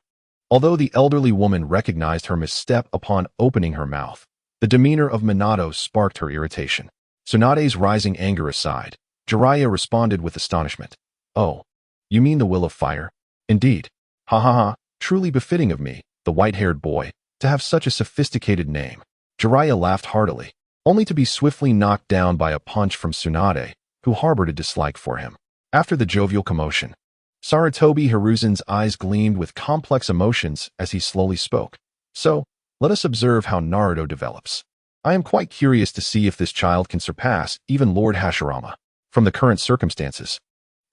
Although the elderly woman recognized her misstep upon opening her mouth, the demeanor of Minato sparked her irritation. Tsunade's rising anger aside, Jiraiya responded with astonishment. Oh, you mean the will of fire? Indeed. Ha ha ha, truly befitting of me, the white-haired boy, to have such a sophisticated name. Jiraiya laughed heartily, only to be swiftly knocked down by a punch from Tsunade, who harbored a dislike for him. After the jovial commotion, Sarutobi Hiruzen's eyes gleamed with complex emotions as he slowly spoke. So, let us observe how Naruto develops. I am quite curious to see if this child can surpass even Lord Hashirama. From the current circumstances,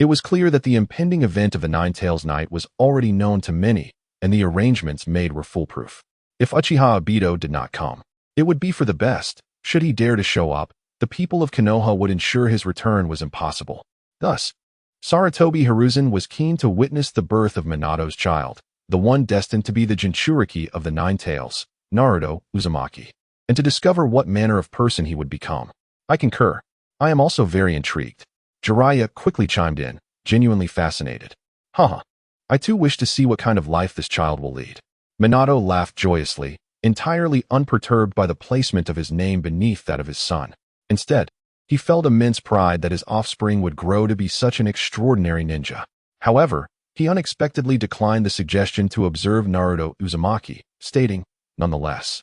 it was clear that the impending event of the Nine-Tails Night was already known to many, and the arrangements made were foolproof. If Uchiha Obito did not come, it would be for the best. Should he dare to show up, the people of Konoha would ensure his return was impossible. Thus, Sarutobi Hiruzen was keen to witness the birth of Minato's child, the one destined to be the Jinchuriki of the Nine Tails, Naruto Uzumaki, and to discover what manner of person he would become. I concur. I am also very intrigued. Jiraiya quickly chimed in, genuinely fascinated. Haha. I too wish to see what kind of life this child will lead. Minato laughed joyously, entirely unperturbed by the placement of his name beneath that of his son. Instead, he felt immense pride that his offspring would grow to be such an extraordinary ninja. However, he unexpectedly declined the suggestion to observe Naruto Uzumaki, stating, nonetheless,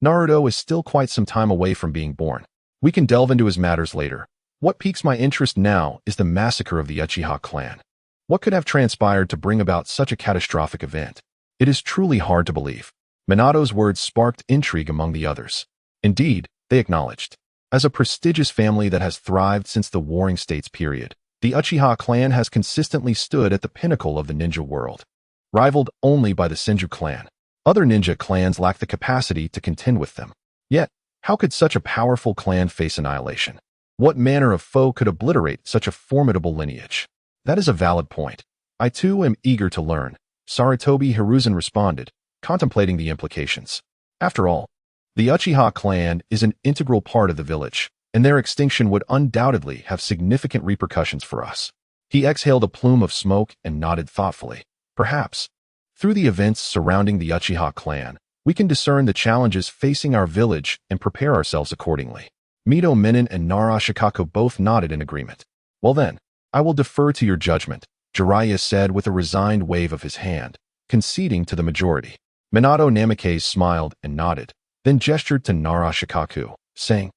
Naruto is still quite some time away from being born. We can delve into his matters later. What piques my interest now is the massacre of the Uchiha clan. What could have transpired to bring about such a catastrophic event? It is truly hard to believe. Minato's words sparked intrigue among the others. Indeed, they acknowledged. As a prestigious family that has thrived since the Warring States period, the Uchiha clan has consistently stood at the pinnacle of the ninja world, rivaled only by the Senju clan. Other ninja clans lack the capacity to contend with them. Yet, how could such a powerful clan face annihilation? What manner of foe could obliterate such a formidable lineage? That is a valid point. I too am eager to learn, Sarutobi Hiruzen responded, contemplating the implications. After all, the Uchiha clan is an integral part of the village, and their extinction would undoubtedly have significant repercussions for us. He exhaled a plume of smoke and nodded thoughtfully. Perhaps, through the events surrounding the Uchiha clan, we can discern the challenges facing our village and prepare ourselves accordingly. Mito Menon and Nara Shikaku both nodded in agreement. Well then, I will defer to your judgment, Jiraiya said with a resigned wave of his hand, conceding to the majority. Minato Namikaze smiled and nodded, then gestured to Nara Shikaku, saying,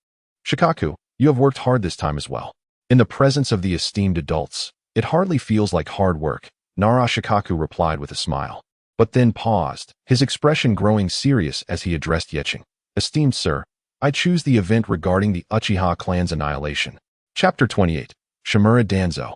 Shikaku, you have worked hard this time as well. In the presence of the esteemed adults, it hardly feels like hard work, Nara Shikaku replied with a smile, but then paused, his expression growing serious as he addressed Yeching. Esteemed sir, I choose the event regarding the Uchiha clan's annihilation. Chapter 28. Shimura Danzo.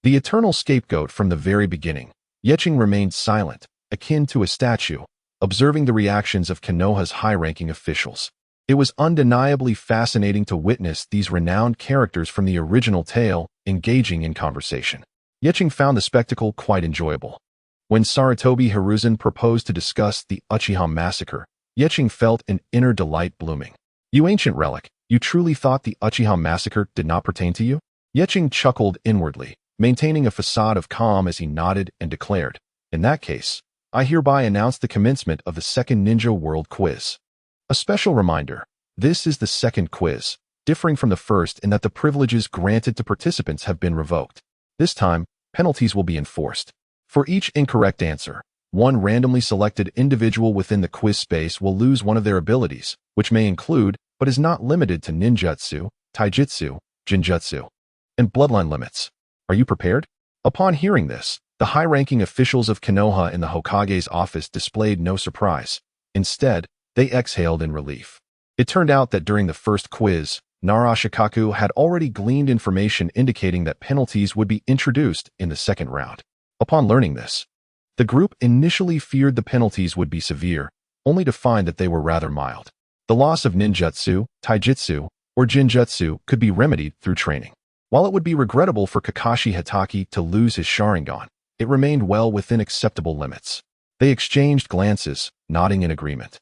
The eternal scapegoat from the very beginning, Yeching remained silent, akin to a statue, observing the reactions of Konoha's high-ranking officials. It was undeniably fascinating to witness these renowned characters from the original tale engaging in conversation. Yeching found the spectacle quite enjoyable. When Sarutobi Hiruzen proposed to discuss the Uchiha massacre, Yeching felt an inner delight blooming. You ancient relic, you truly thought the Uchiha massacre did not pertain to you? Yeching chuckled inwardly, maintaining a facade of calm as he nodded and declared, in that case, I hereby announce the commencement of the second Ninja World Quiz. A special reminder, this is the second quiz, differing from the first in that the privileges granted to participants have been revoked. This time, penalties will be enforced. For each incorrect answer, one randomly selected individual within the quiz space will lose one of their abilities, which may include, but is not limited to ninjutsu, taijutsu, jinjutsu, and bloodline limits. Are you prepared? Upon hearing this, the high-ranking officials of Konoha in the Hokage's office displayed no surprise. Instead, they exhaled in relief. It turned out that during the first quiz, Nara Shikaku had already gleaned information indicating that penalties would be introduced in the second round. Upon learning this, the group initially feared the penalties would be severe, only to find that they were rather mild. The loss of ninjutsu, taijutsu, or jinjutsu could be remedied through training. While it would be regrettable for Kakashi Hatake to lose his Sharingan, it remained well within acceptable limits. They exchanged glances, nodding in agreement.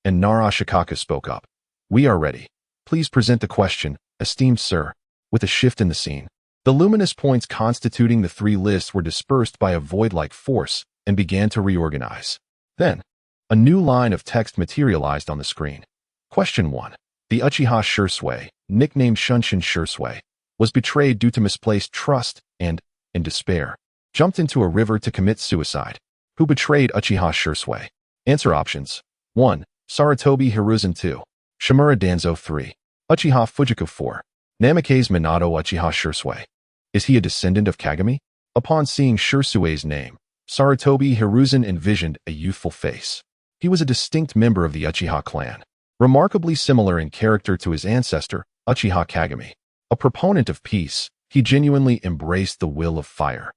And Nara Shikaku spoke up. We are ready. Please present the question, esteemed sir. With a shift in the scene, the luminous points constituting the three lists were dispersed by a void-like force and began to reorganize. Then, a new line of text materialized on the screen. Question 1. The Uchiha Shursui, nicknamed Shunshin Shursui, was betrayed due to misplaced trust and, in despair, jumped into a river to commit suicide. Who betrayed Uchiha Shursui? Answer options. 1. Sarutobi Hiruzen 2. Shimura Danzo 3. Uchiha Fujiko 4. Namikaze Minato Uchiha Shursui. Is he a descendant of Kagami? Upon seeing Shursui's name, Sarutobi Hiruzen envisioned a youthful face. He was a distinct member of the Uchiha clan, remarkably similar in character to his ancestor, Uchiha Kagami. A proponent of peace, he genuinely embraced the will of fire.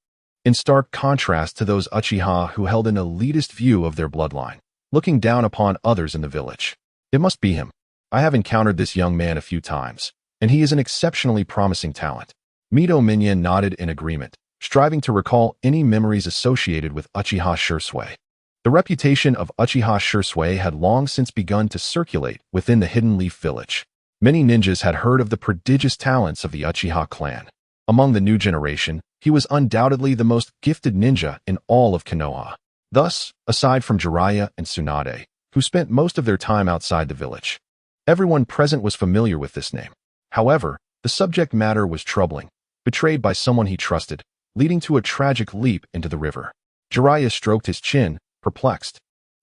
In stark contrast to those Uchiha who held an elitist view of their bloodline, looking down upon others in the village. It must be him. I have encountered this young man a few times, and he is an exceptionally promising talent. Mito Minyan nodded in agreement, striving to recall any memories associated with Uchiha Shursui. The reputation of Uchiha Shursui had long since begun to circulate within the Hidden Leaf village. Many ninjas had heard of the prodigious talents of the Uchiha clan. Among the new generation, he was undoubtedly the most gifted ninja in all of Konoha. Thus, aside from Jiraiya and Tsunade, who spent most of their time outside the village, everyone present was familiar with this name. However, the subject matter was troubling, betrayed by someone he trusted, leading to a tragic leap into the river. Jiraiya stroked his chin, perplexed,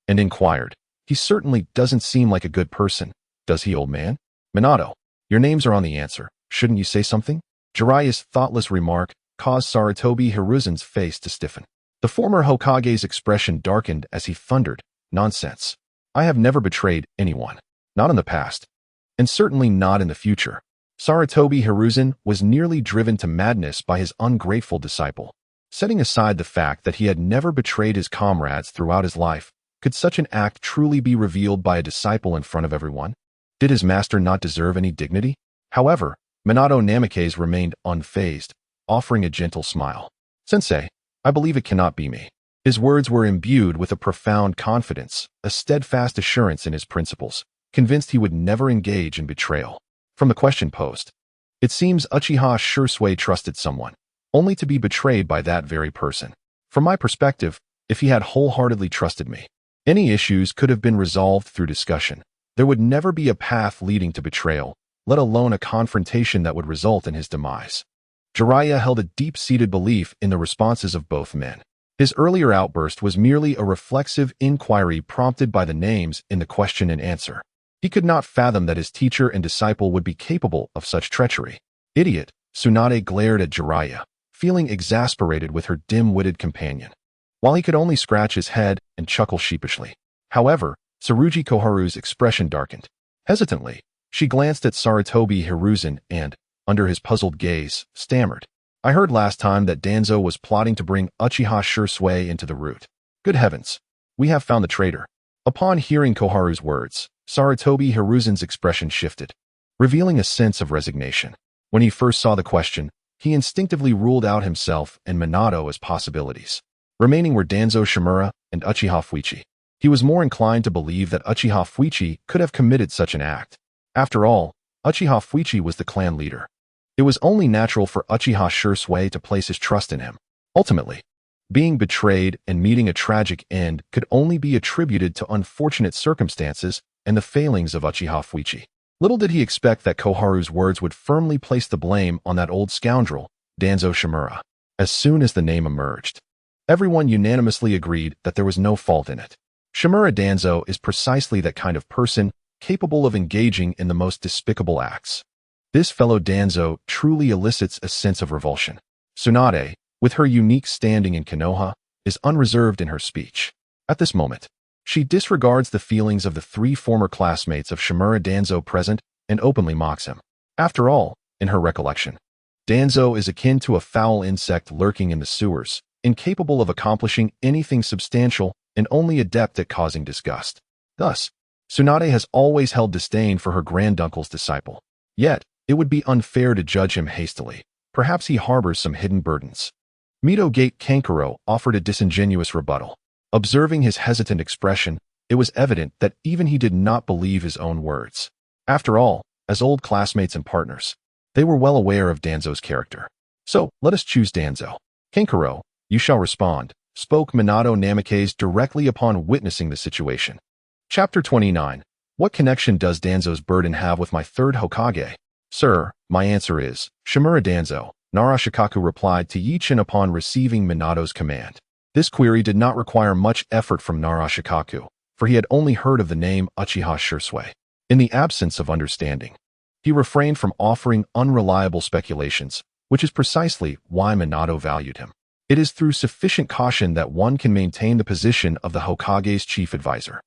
and inquired, "He certainly doesn't seem like a good person, does he, old man?" "Minato, your names are on the answer. Shouldn't you say something?" Jiraiya's thoughtless remark caused Sarutobi Hiruzen's face to stiffen. The former Hokage's expression darkened as he thundered, "Nonsense. I have never betrayed anyone. Not in the past. And certainly not in the future." Sarutobi Hiruzen was nearly driven to madness by his ungrateful disciple. Setting aside the fact that he had never betrayed his comrades throughout his life, could such an act truly be revealed by a disciple in front of everyone? Did his master not deserve any dignity? However, Minato Namikaze remained unfazed, offering a gentle smile. "Sensei, I believe it cannot be me." His words were imbued with a profound confidence, a steadfast assurance in his principles, convinced he would never engage in betrayal. From the question posed, it seems Uchiha Shursui trusted someone, only to be betrayed by that very person. From my perspective, if he had wholeheartedly trusted me, any issues could have been resolved through discussion. There would never be a path leading to betrayal, let alone a confrontation that would result in his demise. Jiraiya held a deep-seated belief in the responses of both men. His earlier outburst was merely a reflexive inquiry prompted by the names in the question and answer. He could not fathom that his teacher and disciple would be capable of such treachery. "Idiot," Tsunade glared at Jiraiya, feeling exasperated with her dim-witted companion, while he could only scratch his head and chuckle sheepishly. However, Tsurugi Koharu's expression darkened. Hesitantly, she glanced at Sarutobi Hiruzen and, under his puzzled gaze, stammered, "I heard last time that Danzo was plotting to bring Uchiha Shursui into the root. Good heavens, we have found the traitor." Upon hearing Koharu's words, Sarutobi Hiruzen's expression shifted, revealing a sense of resignation. When he first saw the question, he instinctively ruled out himself and Minato as possibilities. Remaining were Danzo Shimura and Uchiha Fuichi. He was more inclined to believe that Uchiha Fuichi could have committed such an act. After all, Uchiha Fuichi was the clan leader. It was only natural for Uchiha Shursui to place his trust in him. Ultimately, being betrayed and meeting a tragic end could only be attributed to unfortunate circumstances and the failings of Uchiha Fuichi. Little did he expect that Koharu's words would firmly place the blame on that old scoundrel, Danzo Shimura. As soon as the name emerged, everyone unanimously agreed that there was no fault in it. Shimura Danzo is precisely that kind of person, capable of engaging in the most despicable acts. This fellow Danzo truly elicits a sense of revulsion. Tsunade, with her unique standing in Konoha, is unreserved in her speech. At this moment, she disregards the feelings of the three former classmates of Shimura Danzo present and openly mocks him. After all, in her recollection, Danzo is akin to a foul insect lurking in the sewers, incapable of accomplishing anything substantial and only adept at causing disgust. Thus, Tsunade has always held disdain for her granduncle's disciple. Yet, it would be unfair to judge him hastily. Perhaps he harbors some hidden burdens. Mito Gate Kankuro offered a disingenuous rebuttal. Observing his hesitant expression, it was evident that even he did not believe his own words. After all, as old classmates and partners. They were well aware of Danzo's character. So, let us choose Danzo. Kankuro, you shall respond, spoke Minato Namikaze directly upon witnessing the situation. Chapter 29. What connection does Danzo's burden have with my third Hokage? Sir, my answer is, Shimura Danzo, Narashikaku replied to Yichin upon receiving Minato's command. This query did not require much effort from Narashikaku, for he had only heard of the name Uchiha Shursui. In the absence of understanding, he refrained from offering unreliable speculations, which is precisely why Minato valued him. It is through sufficient caution that one can maintain the position of the Hokage's chief advisor.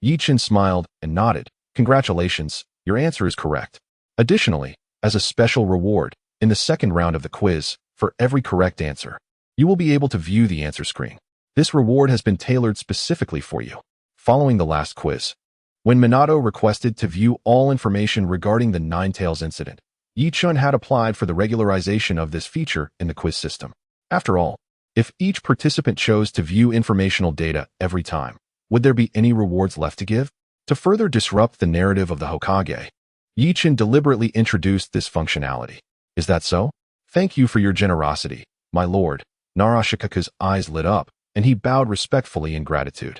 Yichin smiled and nodded. Congratulations, your answer is correct. Additionally, as a special reward, in the second round of the quiz, for every correct answer, you will be able to view the answer screen. This reward has been tailored specifically for you. Following the last quiz, when Minato requested to view all information regarding the Ninetales incident, Yichin had applied for the regularization of this feature in the quiz system. After all, if each participant chose to view informational data every time, would there be any rewards left to give? To further disrupt the narrative of the Hokage, Yichin deliberately introduced this functionality. Is that so? Thank you for your generosity, my lord. Narashikaku's eyes lit up, and he bowed respectfully in gratitude.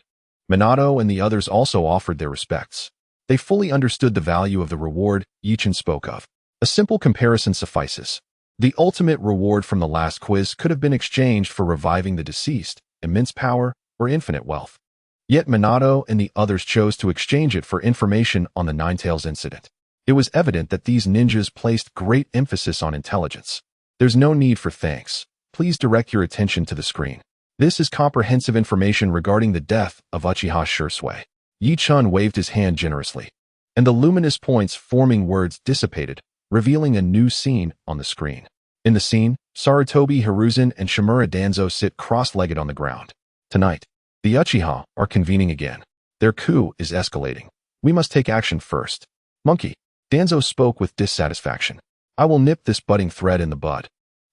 Minato and the others also offered their respects. They fully understood the value of the reward Yichin spoke of. A simple comparison suffices. The ultimate reward from the last quiz could have been exchanged for reviving the deceased, immense power, or infinite wealth. Yet Minato and the others chose to exchange it for information on the Ninetales incident. It was evident that these ninjas placed great emphasis on intelligence. There's no need for thanks. Please direct your attention to the screen. This is comprehensive information regarding the death of Uchiha Shursui. Yichin waved his hand generously, and the luminous points forming words dissipated, revealing a new scene on the screen. In the scene, Sarutobi Hiruzen and Shimura Danzo sit cross-legged on the ground. Tonight, the Uchiha are convening again. Their coup is escalating. We must take action first. Monkey, Danzo spoke with dissatisfaction. I will nip this budding thread in the bud.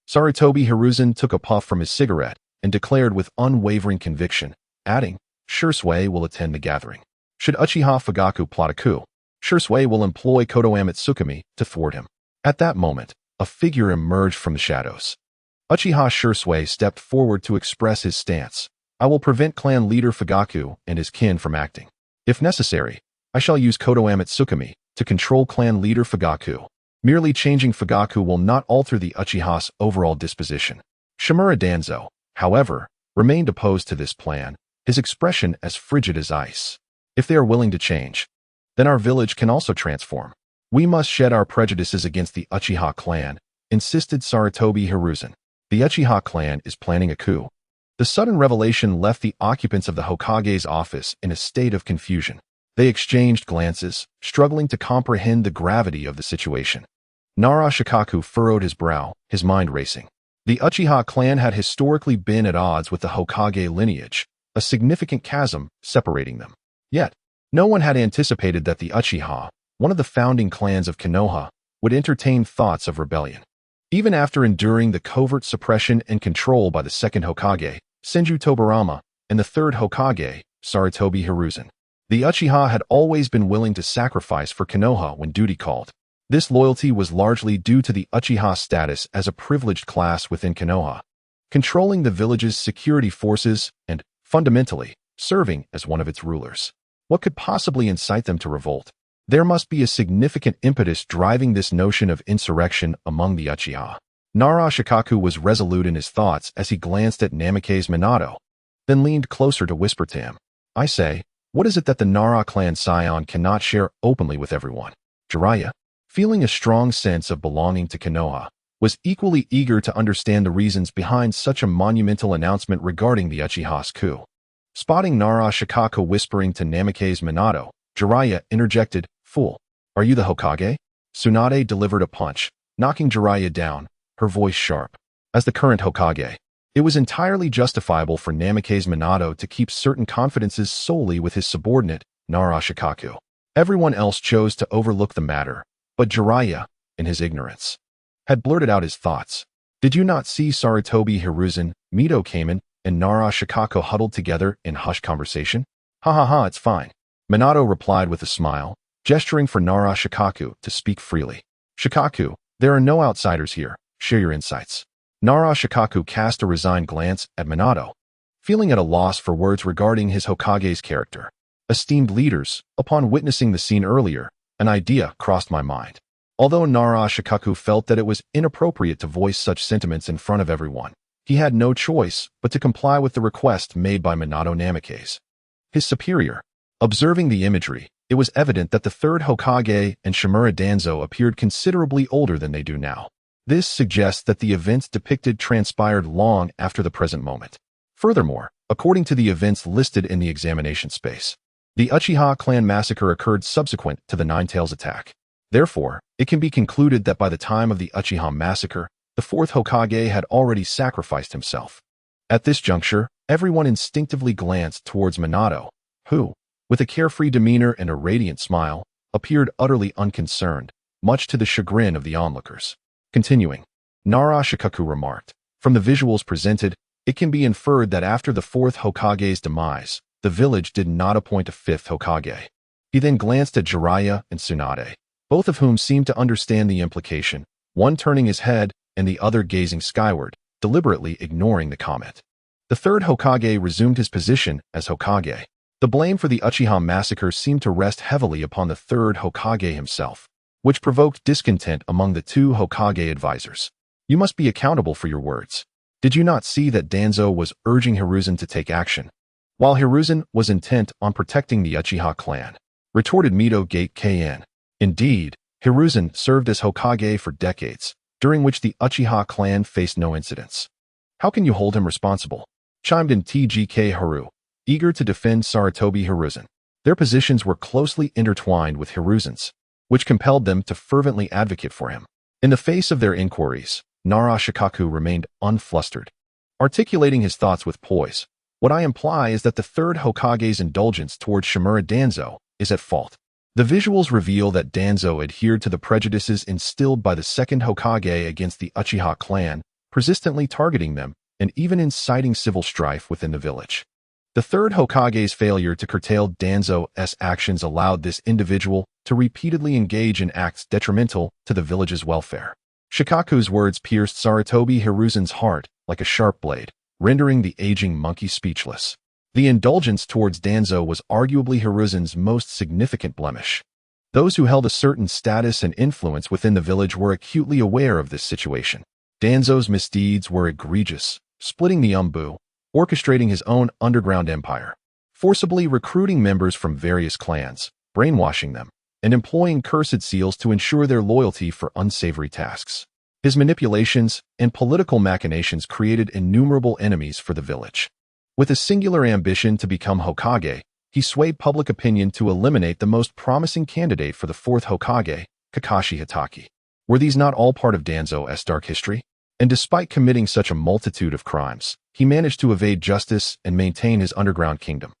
Sarutobi Hiruzen took a puff from his cigarette and declared with unwavering conviction, adding, Shursui will attend the gathering. Should Uchiha Fugaku plot a coup, Shursui will employ Konoha Tsukumi to thwart him. At that moment, a figure emerged from the shadows. Uchiha Shursui stepped forward to express his stance. I will prevent clan leader Fugaku and his kin from acting. If necessary, I shall use Konoha Tsukumi to control clan leader Fugaku. Merely changing Fugaku will not alter the Uchiha's overall disposition. Shimura Danzo, however, remained opposed to this plan, his expression as frigid as ice. If they are willing to change, then our village can also transform. We must shed our prejudices against the Uchiha clan, insisted Sarutobi Hiruzen. The Uchiha clan is planning a coup. The sudden revelation left the occupants of the Hokage's office in a state of confusion. They exchanged glances, struggling to comprehend the gravity of the situation. Narashikaku furrowed his brow, his mind racing. The Uchiha clan had historically been at odds with the Hokage lineage, a significant chasm separating them. Yet, no one had anticipated that the Uchiha, one of the founding clans of Konoha, would entertain thoughts of rebellion. Even after enduring the covert suppression and control by the second Hokage, Senju Tobirama, and the third Hokage, Sarutobi Hiruzen, the Uchiha had always been willing to sacrifice for Konoha when duty called. This loyalty was largely due to the Uchiha's status as a privileged class within Konoha, controlling the village's security forces and, fundamentally, serving as one of its rulers. What could possibly incite them to revolt? There must be a significant impetus driving this notion of insurrection among the Uchiha. Narashikaku was resolute in his thoughts as he glanced at Namikaze Minato, then leaned closer to whisper to him. I say, what is it that the Nara clan scion cannot share openly with everyone? Jiraiya, feeling a strong sense of belonging to Konoha, was equally eager to understand the reasons behind such a monumental announcement regarding the Uchiha's coup. Spotting Narashikaku whispering to Namikaze Minato, Jiraiya interjected, Fool, are you the Hokage? Tsunade delivered a punch, knocking Jiraiya down, her voice sharp. As the current Hokage, it was entirely justifiable for Namikaze Minato to keep certain confidences solely with his subordinate, Narashikaku. Everyone else chose to overlook the matter, but Jiraiya, in his ignorance, had blurted out his thoughts. Did you not see Sarutobi Hiruzen, Mito Kamen, and Narashikaku huddled together in hushed conversation? Ha ha ha, it's fine. Minato replied with a smile, gesturing for Nara Shikaku to speak freely. Shikaku, there are no outsiders here. Share your insights. Nara Shikaku cast a resigned glance at Minato, feeling at a loss for words regarding his Hokage's character. Esteemed leaders, upon witnessing the scene earlier, an idea crossed my mind. Although Nara Shikaku felt that it was inappropriate to voice such sentiments in front of everyone, he had no choice but to comply with the request made by Minato Namikaze, his superior. Observing the imagery, it was evident that the third Hokage and Shimura Danzo appeared considerably older than they do now. This suggests that the events depicted transpired long after the present moment. Furthermore, according to the events listed in the examination space, the Uchiha clan massacre occurred subsequent to the Nine-Tails attack. Therefore, it can be concluded that by the time of the Uchiha massacre, the fourth Hokage had already sacrificed himself. At this juncture, everyone instinctively glanced towards Minato, who, with a carefree demeanor and a radiant smile, appeared utterly unconcerned, much to the chagrin of the onlookers. Continuing, Nara Shikaku remarked, from the visuals presented, it can be inferred that after the fourth Hokage's demise, the village did not appoint a fifth Hokage. He then glanced at Jiraiya and Tsunade, both of whom seemed to understand the implication, one turning his head and the other gazing skyward, deliberately ignoring the comment. The third Hokage resumed his position as Hokage. The blame for the Uchiha massacre seemed to rest heavily upon the third Hokage himself, which provoked discontent among the two Hokage advisors. You must be accountable for your words. Did you not see that Danzo was urging Hiruzen to take action, while Hiruzen was intent on protecting the Uchiha clan? Retorted Mito Gate Kn. Indeed, Hiruzen served as Hokage for decades, during which the Uchiha clan faced no incidents. How can you hold him responsible? Chimed in TGK Haru, eager to defend Sarutobi Hiruzen. Their positions were closely intertwined with Hiruzen's, which compelled them to fervently advocate for him. In the face of their inquiries, Nara Shikaku remained unflustered, articulating his thoughts with poise. What I imply is that the third Hokage's indulgence towards Shimura Danzo is at fault. The visuals reveal that Danzo adhered to the prejudices instilled by the second Hokage against the Uchiha clan, persistently targeting them and even inciting civil strife within the village. The third Hokage's failure to curtail Danzo's actions allowed this individual to repeatedly engage in acts detrimental to the village's welfare. Shikaku's words pierced Sarutobi Hiruzen's heart like a sharp blade, rendering the aging monkey speechless. The indulgence towards Danzo was arguably Hiruzen's most significant blemish. Those who held a certain status and influence within the village were acutely aware of this situation. Danzo's misdeeds were egregious, splitting the Umbu, orchestrating his own underground empire, forcibly recruiting members from various clans, brainwashing them, and employing cursed seals to ensure their loyalty for unsavory tasks. His manipulations and political machinations created innumerable enemies for the village. With a singular ambition to become Hokage, he swayed public opinion to eliminate the most promising candidate for the fourth Hokage, Kakashi Hatake. Were these not all part of Danzo's dark history? And despite committing such a multitude of crimes, he managed to evade justice and maintain his underground kingdom.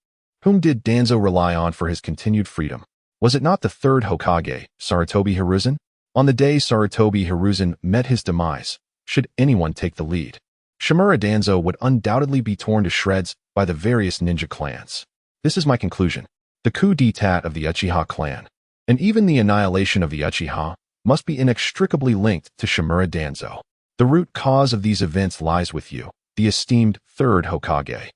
Whom did Danzo rely on for his continued freedom? Was it not the third Hokage, Sarutobi Hiruzen? On the day Sarutobi Hiruzen met his demise, should anyone take the lead, Shimura Danzo would undoubtedly be torn to shreds by the various ninja clans. This is my conclusion. The coup d'etat of the Uchiha clan, and even the annihilation of the Uchiha, must be inextricably linked to Shimura Danzo. The root cause of these events lies with you, the esteemed third Hokage.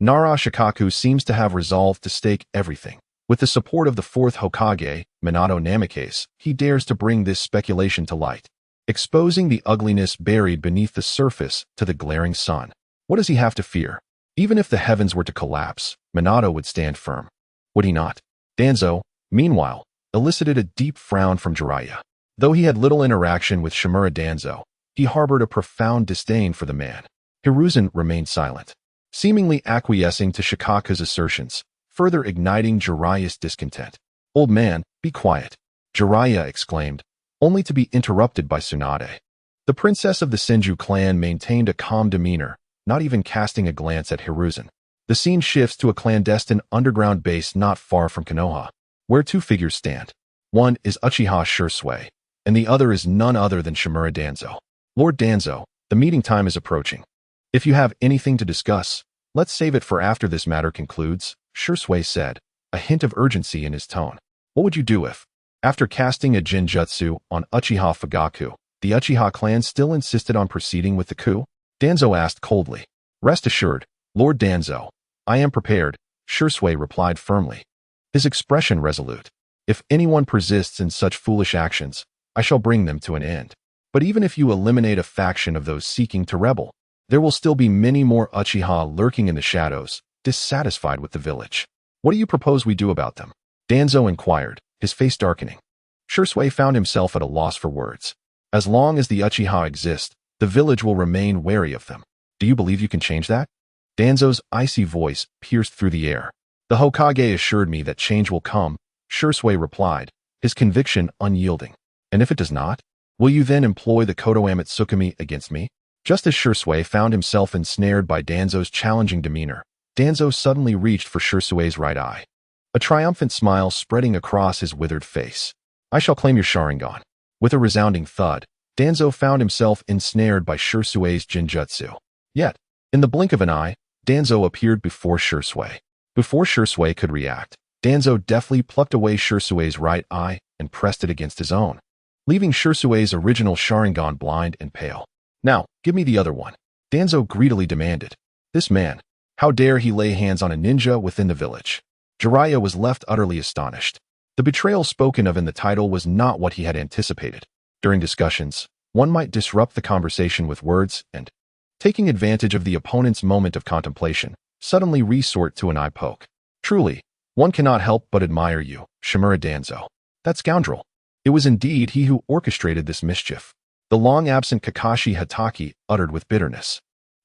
Nara Shikaku seems to have resolved to stake everything. With the support of the fourth Hokage, Minato Namikaze, he dares to bring this speculation to light, exposing the ugliness buried beneath the surface to the glaring sun. What does he have to fear? Even if the heavens were to collapse, Minato would stand firm. Would he not? Danzo, meanwhile, elicited a deep frown from Jiraiya. Though he had little interaction with Shimura Danzo, he harbored a profound disdain for the man. Hiruzen remained silent, seemingly acquiescing to Shikaku's assertions, further igniting Jiraiya's discontent. "Old man, be quiet," Jiraiya exclaimed, only to be interrupted by Tsunade. The princess of the Senju clan maintained a calm demeanor, not even casting a glance at Hiruzen. The scene shifts to a clandestine underground base not far from Konoha, where two figures stand. One is Uchiha Shursui, and the other is none other than Shimura Danzo. "Lord Danzo, the meeting time is approaching. If you have anything to discuss, let's save it for after this matter concludes," Shursui said, a hint of urgency in his tone. "What would you do if, After casting a Jinjutsu on Uchiha Fugaku, the Uchiha clan still insisted on proceeding with the coup? Danzo asked coldly. Rest assured, Lord Danzo, I am prepared, Shisui replied firmly, his expression resolute. If anyone persists in such foolish actions, I shall bring them to an end. But even if you eliminate a faction of those seeking to rebel, there will still be many more Uchiha lurking in the shadows, dissatisfied with the village. What do you propose we do about them? Danzo inquired, his face darkening. Shisui found himself at a loss for words. As long as the Uchiha exist, the village will remain wary of them. Do you believe you can change that? Danzo's icy voice pierced through the air. The Hokage assured me that change will come, Shisui replied, his conviction unyielding. And if it does not? Will you then employ the Kodoame Tsukumi against me? Just as Shisui found himself ensnared by Danzo's challenging demeanor, Danzo suddenly reached for Shisui's right eye. A triumphant smile spreading across his withered face. I shall claim your Sharingan. With a resounding thud, Danzo found himself ensnared by Shisui's Jinjutsu. Yet, in the blink of an eye, Danzo appeared before Shisui. Before Shisui could react, Danzo deftly plucked away Shisui's right eye and pressed it against his own, leaving Shisui's original Sharingan blind and pale. Now, give me the other one, Danzo greedily demanded. This man, how dare he lay hands on a ninja within the village? Jiraiya was left utterly astonished. The betrayal spoken of in the title was not what he had anticipated. During discussions, one might disrupt the conversation with words and, taking advantage of the opponent's moment of contemplation, suddenly resort to an eye poke. Truly, one cannot help but admire you, Shimura Danzo. That scoundrel. It was indeed he who orchestrated this mischief. The long-absent Kakashi Hatake uttered with bitterness.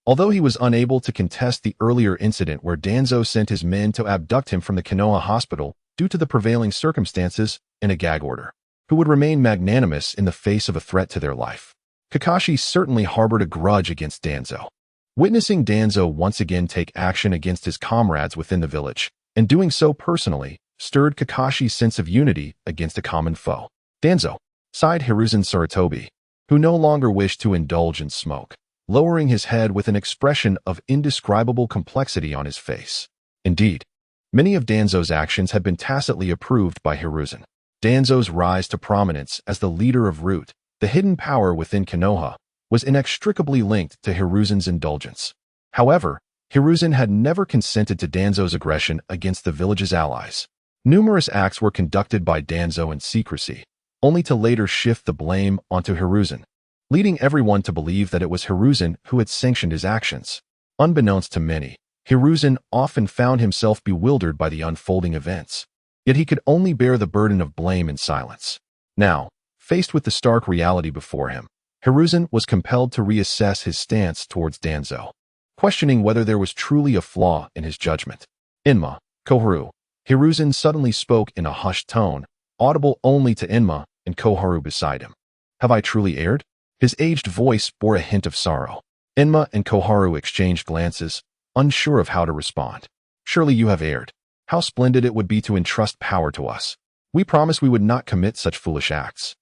Although he was unable to contest the earlier incident where Danzo sent his men to abduct him from the Konoha hospital due to the prevailing circumstances in a gag order, who would remain magnanimous in the face of a threat to their life, Kakashi certainly harbored a grudge against Danzo. Witnessing Danzo once again take action against his comrades within the village, and doing so personally, stirred Kakashi's sense of unity against a common foe. Danzo, sighed Hiruzen Sarutobi, who no longer wished to indulge in smoke, lowering his head with an expression of indescribable complexity on his face. Indeed, many of Danzo's actions had been tacitly approved by Hiruzen. Danzo's rise to prominence as the leader of Root, the hidden power within Konoha, was inextricably linked to Hiruzen's indulgence. However, Hiruzen had never consented to Danzo's aggression against the village's allies. Numerous acts were conducted by Danzo in secrecy, only to later shift the blame onto Hiruzen, leading everyone to believe that it was Hiruzen who had sanctioned his actions. Unbeknownst to many, Hiruzen often found himself bewildered by the unfolding events. Yet he could only bear the burden of blame in silence. Now, faced with the stark reality before him, Hiruzen was compelled to reassess his stance towards Danzo, questioning whether there was truly a flaw in his judgment. Inma, Koharu, Hiruzen suddenly spoke in a hushed tone, audible only to Inma and Koharu beside him. Have I truly erred? His aged voice bore a hint of sorrow. Inma and Koharu exchanged glances, unsure of how to respond. Surely you have erred. How splendid it would be to entrust power to us. We promised we would not commit such foolish acts.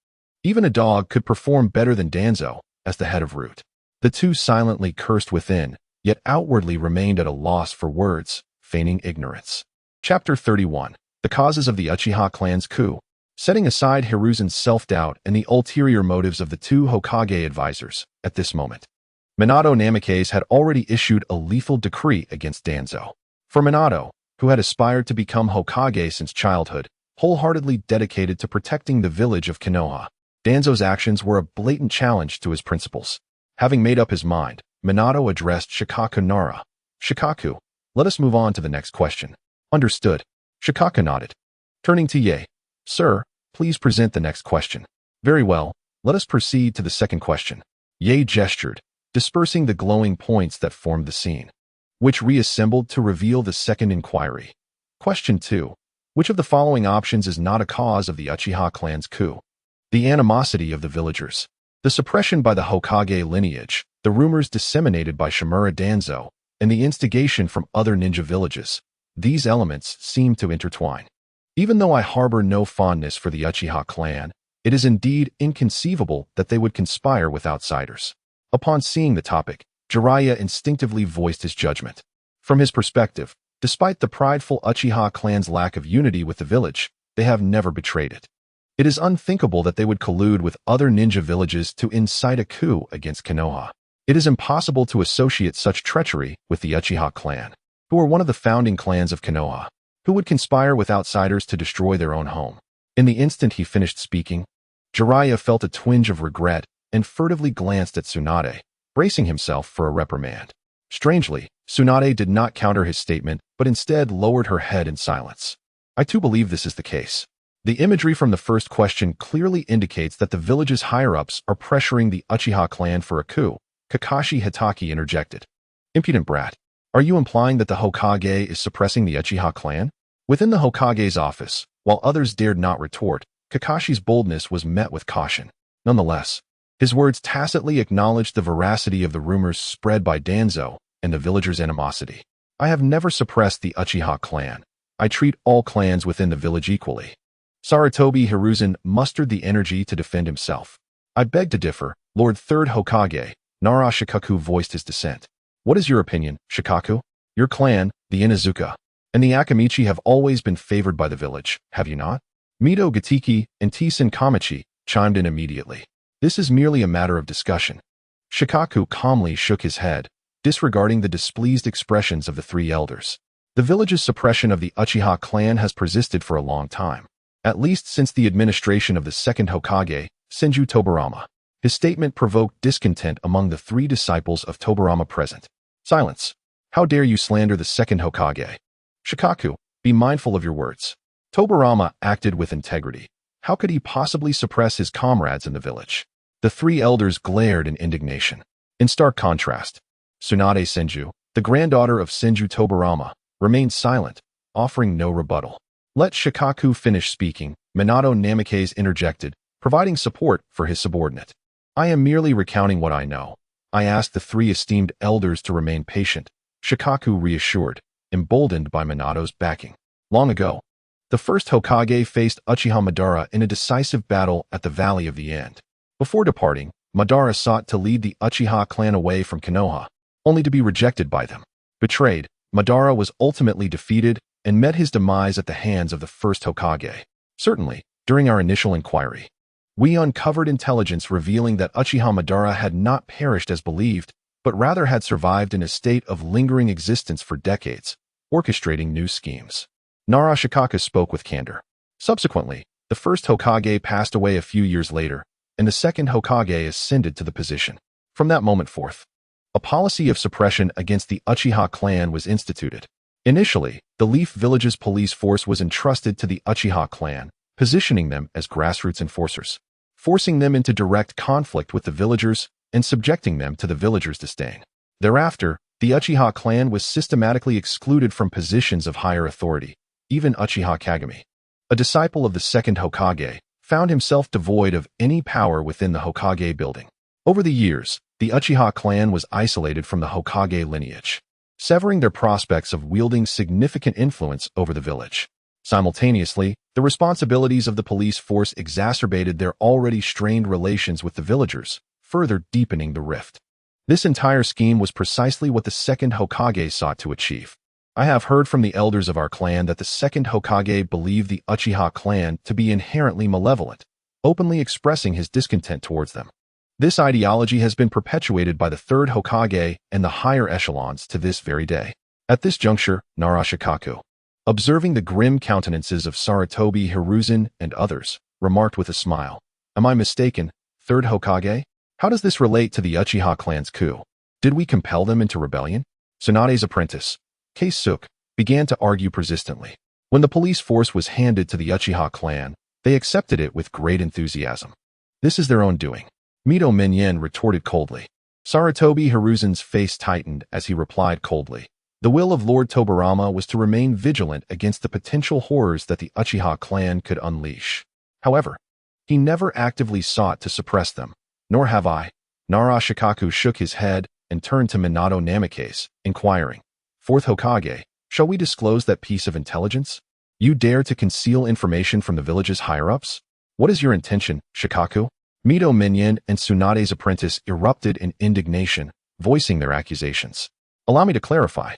Even a dog could perform better than Danzo, as the head of Root. The two silently cursed within, yet outwardly remained at a loss for words, feigning ignorance. Chapter 31. The Causes of the Uchiha Clan's Coup. Setting aside Hiruzen's self-doubt and the ulterior motives of the two Hokage advisors, at this moment, Minato Namikaze had already issued a lethal decree against Danzo. For Minato, who had aspired to become Hokage since childhood, wholeheartedly dedicated to protecting the village of Konoha, Danzo's actions were a blatant challenge to his principles. Having made up his mind, Minato addressed Shikaku Nara. Shikaku, let us move on to the next question. Understood. Shikaku nodded. Turning to Ye. Sir, please present the next question. Very well, let us proceed to the second question. Ye gestured, dispersing the glowing points that formed the scene, which reassembled to reveal the second inquiry. Question 2. Which of the following options is not a cause of the Uchiha clan's coup? The animosity of the villagers, the suppression by the Hokage lineage, the rumors disseminated by Shimura Danzo, and the instigation from other ninja villages. These elements seem to intertwine. Even though I harbor no fondness for the Uchiha clan, it is indeed inconceivable that they would conspire with outsiders. Upon seeing the topic, Jiraiya instinctively voiced his judgment. From his perspective, despite the prideful Uchiha clan's lack of unity with the village, they have never betrayed it. It is unthinkable that they would collude with other ninja villages to incite a coup against Konoha. It is impossible to associate such treachery with the Uchiha clan, who are one of the founding clans of Konoha, who would conspire with outsiders to destroy their own home. In the instant he finished speaking, Jiraiya felt a twinge of regret and furtively glanced at Tsunade, bracing himself for a reprimand. Strangely, Tsunade did not counter his statement, but instead lowered her head in silence. I too believe this is the case. The imagery from the first question clearly indicates that the village's higher-ups are pressuring the Uchiha clan for a coup. Kakashi Hitaki interjected. Impudent brat. Are you implying that the Hokage is suppressing the Uchiha clan? Within the Hokage's office, while others dared not retort, Kakashi's boldness was met with caution. Nonetheless, his words tacitly acknowledged the veracity of the rumors spread by Danzo and the villagers' animosity. I have never suppressed the Uchiha clan. I treat all clans within the village equally. Sarutobi Hiruzen mustered the energy to defend himself. I beg to differ, Lord Third Hokage. Nara Shikaku voiced his dissent. What is your opinion, Shikaku? Your clan, the Inuzuka, and the Akamichi have always been favored by the village, have you not? Mito Gatiki and Tisen Kamachi chimed in immediately. This is merely a matter of discussion. Shikaku calmly shook his head, disregarding the displeased expressions of the three elders. The village's suppression of the Uchiha clan has persisted for a long time, at least since the administration of the second Hokage, Senju Tobirama. His statement provoked discontent among the three disciples of Tobirama present. Silence. How dare you slander the second Hokage? Shikaku, be mindful of your words. Tobirama acted with integrity. How could he possibly suppress his comrades in the village? The three elders glared in indignation. In stark contrast, Tsunade Senju, the granddaughter of Senju Tobirama, remained silent, offering no rebuttal. Let Shikaku finish speaking, Minato Namikaze interjected, providing support for his subordinate. I am merely recounting what I know. I asked the three esteemed elders to remain patient, Shikaku reassured, emboldened by Minato's backing. Long ago, the first Hokage faced Uchiha Madara in a decisive battle at the Valley of the End. Before departing, Madara sought to lead the Uchiha clan away from Konoha, only to be rejected by them. Betrayed, Madara was ultimately defeated and met his demise at the hands of the first Hokage. Certainly, during our initial inquiry, we uncovered intelligence revealing that Uchiha Madara had not perished as believed, but rather had survived in a state of lingering existence for decades, orchestrating new schemes. Nara Shikaku spoke with candor. Subsequently, the first Hokage passed away a few years later, and the second Hokage ascended to the position. From that moment forth, a policy of suppression against the Uchiha clan was instituted. Initially, the Leaf Village's police force was entrusted to the Uchiha clan, positioning them as grassroots enforcers, forcing them into direct conflict with the villagers and subjecting them to the villagers' disdain. Thereafter, the Uchiha clan was systematically excluded from positions of higher authority. Even Uchiha Kagami, a disciple of the second Hokage, found himself devoid of any power within the Hokage building. Over the years, the Uchiha clan was isolated from the Hokage lineage, severing their prospects of wielding significant influence over the village. Simultaneously, the responsibilities of the police force exacerbated their already strained relations with the villagers, further deepening the rift. This entire scheme was precisely what the second Hokage sought to achieve. I have heard from the elders of our clan that the second Hokage believed the Uchiha clan to be inherently malevolent, openly expressing his discontent towards them. This ideology has been perpetuated by the third Hokage and the higher echelons to this very day. At this juncture, Nara Shikaku, observing the grim countenances of Sarutobi Hiruzen and others, remarked with a smile, "Am I mistaken, third Hokage? How does this relate to the Uchiha clan's coup? Did we compel them into rebellion?" Tsunade's apprentice, Keisuke, began to argue persistently. When the police force was handed to the Uchiha clan, they accepted it with great enthusiasm. This is their own doing, Mito Minyen retorted coldly. Sarutobi Hiruzen's face tightened as he replied coldly. The will of Lord Tobirama was to remain vigilant against the potential horrors that the Uchiha clan could unleash. However, he never actively sought to suppress them, nor have I. Nara Shikaku shook his head and turned to Minato Namikaze, inquiring, "Fourth Hokage, shall we disclose that piece of intelligence? You dare to conceal information from the village's higher-ups? What is your intention, Shikaku?" Mito Minyen and Tsunade's apprentice erupted in indignation, voicing their accusations. "Allow me to clarify.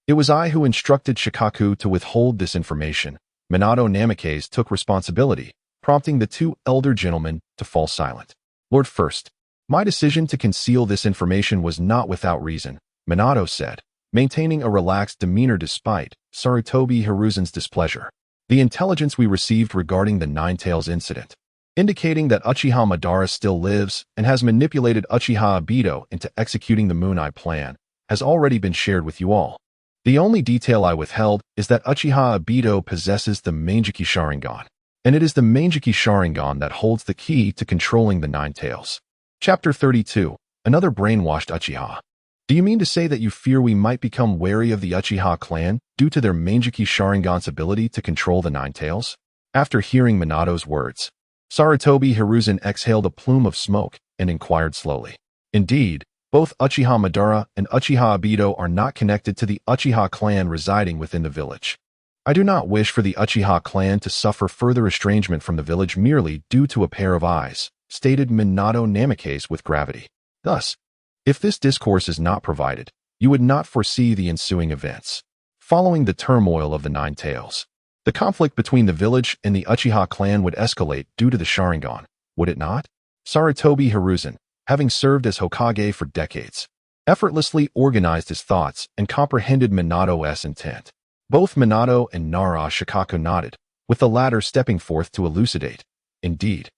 It was I who instructed Shikaku to withhold this information." Minato Namikaze took responsibility, prompting the two elder gentlemen to fall silent. Lord First, my decision to conceal this information was not without reason, Minato said, maintaining a relaxed demeanor despite Sarutobi Hiruzen's displeasure. The intelligence we received regarding the Nine-Tails incident, indicating that Uchiha Madara still lives and has manipulated Uchiha Obito into executing the Moon Eye plan, has already been shared with you all. The only detail I withheld is that Uchiha Obito possesses the Mangekyou Sharingan, and it is the Mangekyou Sharingan that holds the key to controlling the Nine-Tails. Chapter 32. Another brainwashed Uchiha. Do you mean to say that you fear we might become wary of the Uchiha clan due to their Mangekyou Sharingan's ability to control the Nine-Tails? After hearing Minato's words, Sarutobi Hiruzen exhaled a plume of smoke and inquired slowly. Indeed, both Uchiha Madara and Uchiha Obito are not connected to the Uchiha clan residing within the village. I do not wish for the Uchiha clan to suffer further estrangement from the village merely due to a pair of eyes, stated Minato Namikaze with gravity. Thus, if this discourse is not provided, you would not foresee the ensuing events. Following the turmoil of the Nine-Tails, the conflict between the village and the Uchiha clan would escalate due to the Sharingan, would it not? Sarutobi Hiruzen, having served as Hokage for decades, effortlessly organized his thoughts and comprehended Minato's intent. Both Minato and Nara Shikaku nodded, with the latter stepping forth to elucidate. Indeed,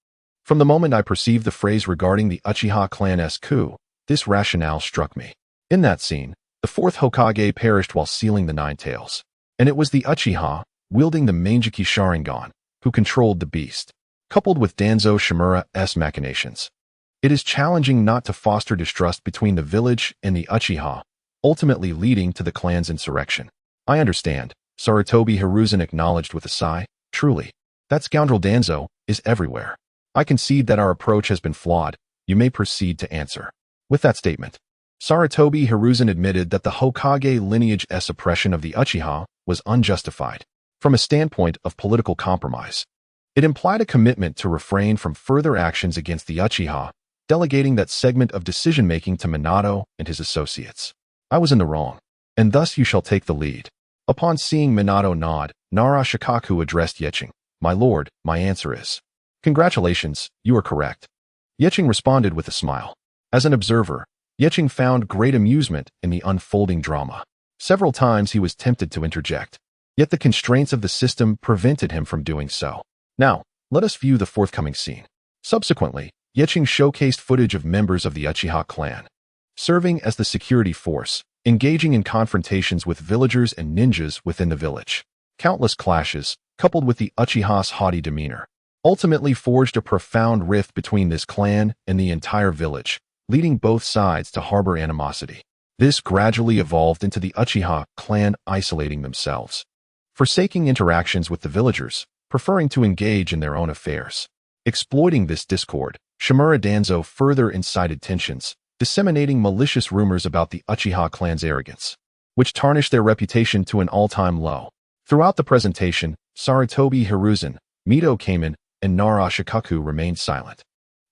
from the moment I perceived the phrase regarding the Uchiha clan's coup, this rationale struck me. In that scene, the Fourth Hokage perished while sealing the Nine-Tails, and it was the Uchiha, wielding the Mangekyou Sharingan, who controlled the beast, coupled with Danzo Shimura's machinations. It is challenging not to foster distrust between the village and the Uchiha, ultimately leading to the clan's insurrection. I understand, Sarutobi Hiruzen acknowledged with a sigh. Truly, that scoundrel Danzo is everywhere. I concede that our approach has been flawed. You may proceed to answer. With that statement, Sarutobi Hiruzen admitted that the Hokage lineage's oppression of the Uchiha was unjustified. From a standpoint of political compromise, it implied a commitment to refrain from further actions against the Uchiha, delegating that segment of decision-making to Minato and his associates. I was in the wrong, and thus you shall take the lead. Upon seeing Minato nod, Nara Shikaku addressed Yeching. My lord, my answer is, congratulations, you are correct. Yeching responded with a smile. As an observer, Yeching found great amusement in the unfolding drama. Several times he was tempted to interject, yet the constraints of the system prevented him from doing so. Now, let us view the forthcoming scene. Subsequently, Yeching showcased footage of members of the Uchiha clan, serving as the security force, engaging in confrontations with villagers and ninjas within the village. Countless clashes, coupled with the Uchiha's haughty demeanor, ultimately forged a profound rift between this clan and the entire village, leading both sides to harbor animosity. This gradually evolved into the Uchiha clan isolating themselves, forsaking interactions with the villagers, preferring to engage in their own affairs. Exploiting this discord, Shimura Danzo further incited tensions, disseminating malicious rumors about the Uchiha clan's arrogance, which tarnished their reputation to an all-time low. Throughout the presentation, Sarutobi Hiruzen, Mito Kamen, and Nara Shikaku remained silent.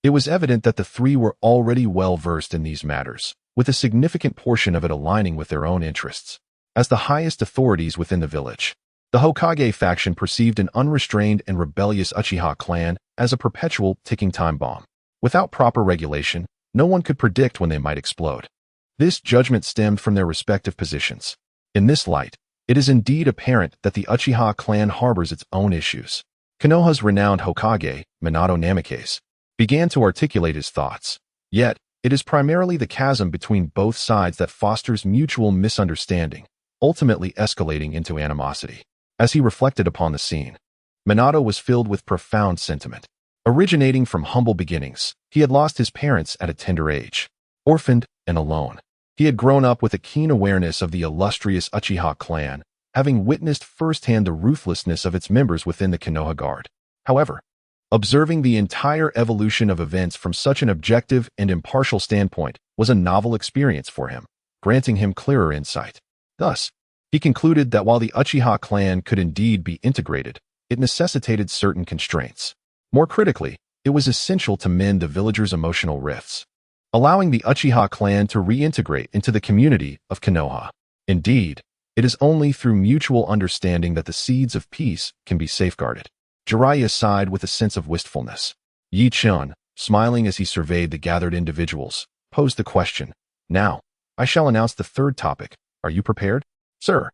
It was evident that the three were already well-versed in these matters, with a significant portion of it aligning with their own interests. As the highest authorities within the village, the Hokage faction perceived an unrestrained and rebellious Uchiha clan as a perpetual ticking time bomb. Without proper regulation, no one could predict when they might explode. This judgment stemmed from their respective positions. In this light, it is indeed apparent that the Uchiha clan harbors its own issues. Konoha's renowned Hokage, Minato Namikaze, began to articulate his thoughts. Yet, it is primarily the chasm between both sides that fosters mutual misunderstanding, ultimately escalating into animosity. As he reflected upon the scene, Minato was filled with profound sentiment. Originating from humble beginnings, he had lost his parents at a tender age. Orphaned and alone, he had grown up with a keen awareness of the illustrious Uchiha clan, having witnessed firsthand the ruthlessness of its members within the Konoha Guard. However, observing the entire evolution of events from such an objective and impartial standpoint was a novel experience for him, granting him clearer insight. Thus, he concluded that while the Uchiha clan could indeed be integrated, it necessitated certain constraints. More critically, it was essential to mend the villagers' emotional rifts, allowing the Uchiha clan to reintegrate into the community of Konoha. Indeed, it is only through mutual understanding that the seeds of peace can be safeguarded. Jiraiya sighed with a sense of wistfulness. Yi Chun, smiling as he surveyed the gathered individuals, posed the question. Now, I shall announce the third topic. Are you prepared? Sir.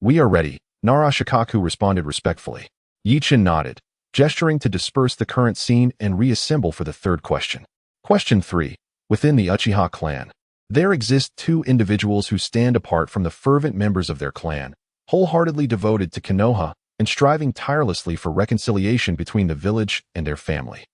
We are ready, Nara Shikaku responded respectfully. Yi Chun nodded, gesturing to disperse the current scene and reassemble for the third question. Question 3. Within the Uchiha clan, there exist two individuals who stand apart from the fervent members of their clan, wholeheartedly devoted to Konoha and striving tirelessly for reconciliation between the village and their family.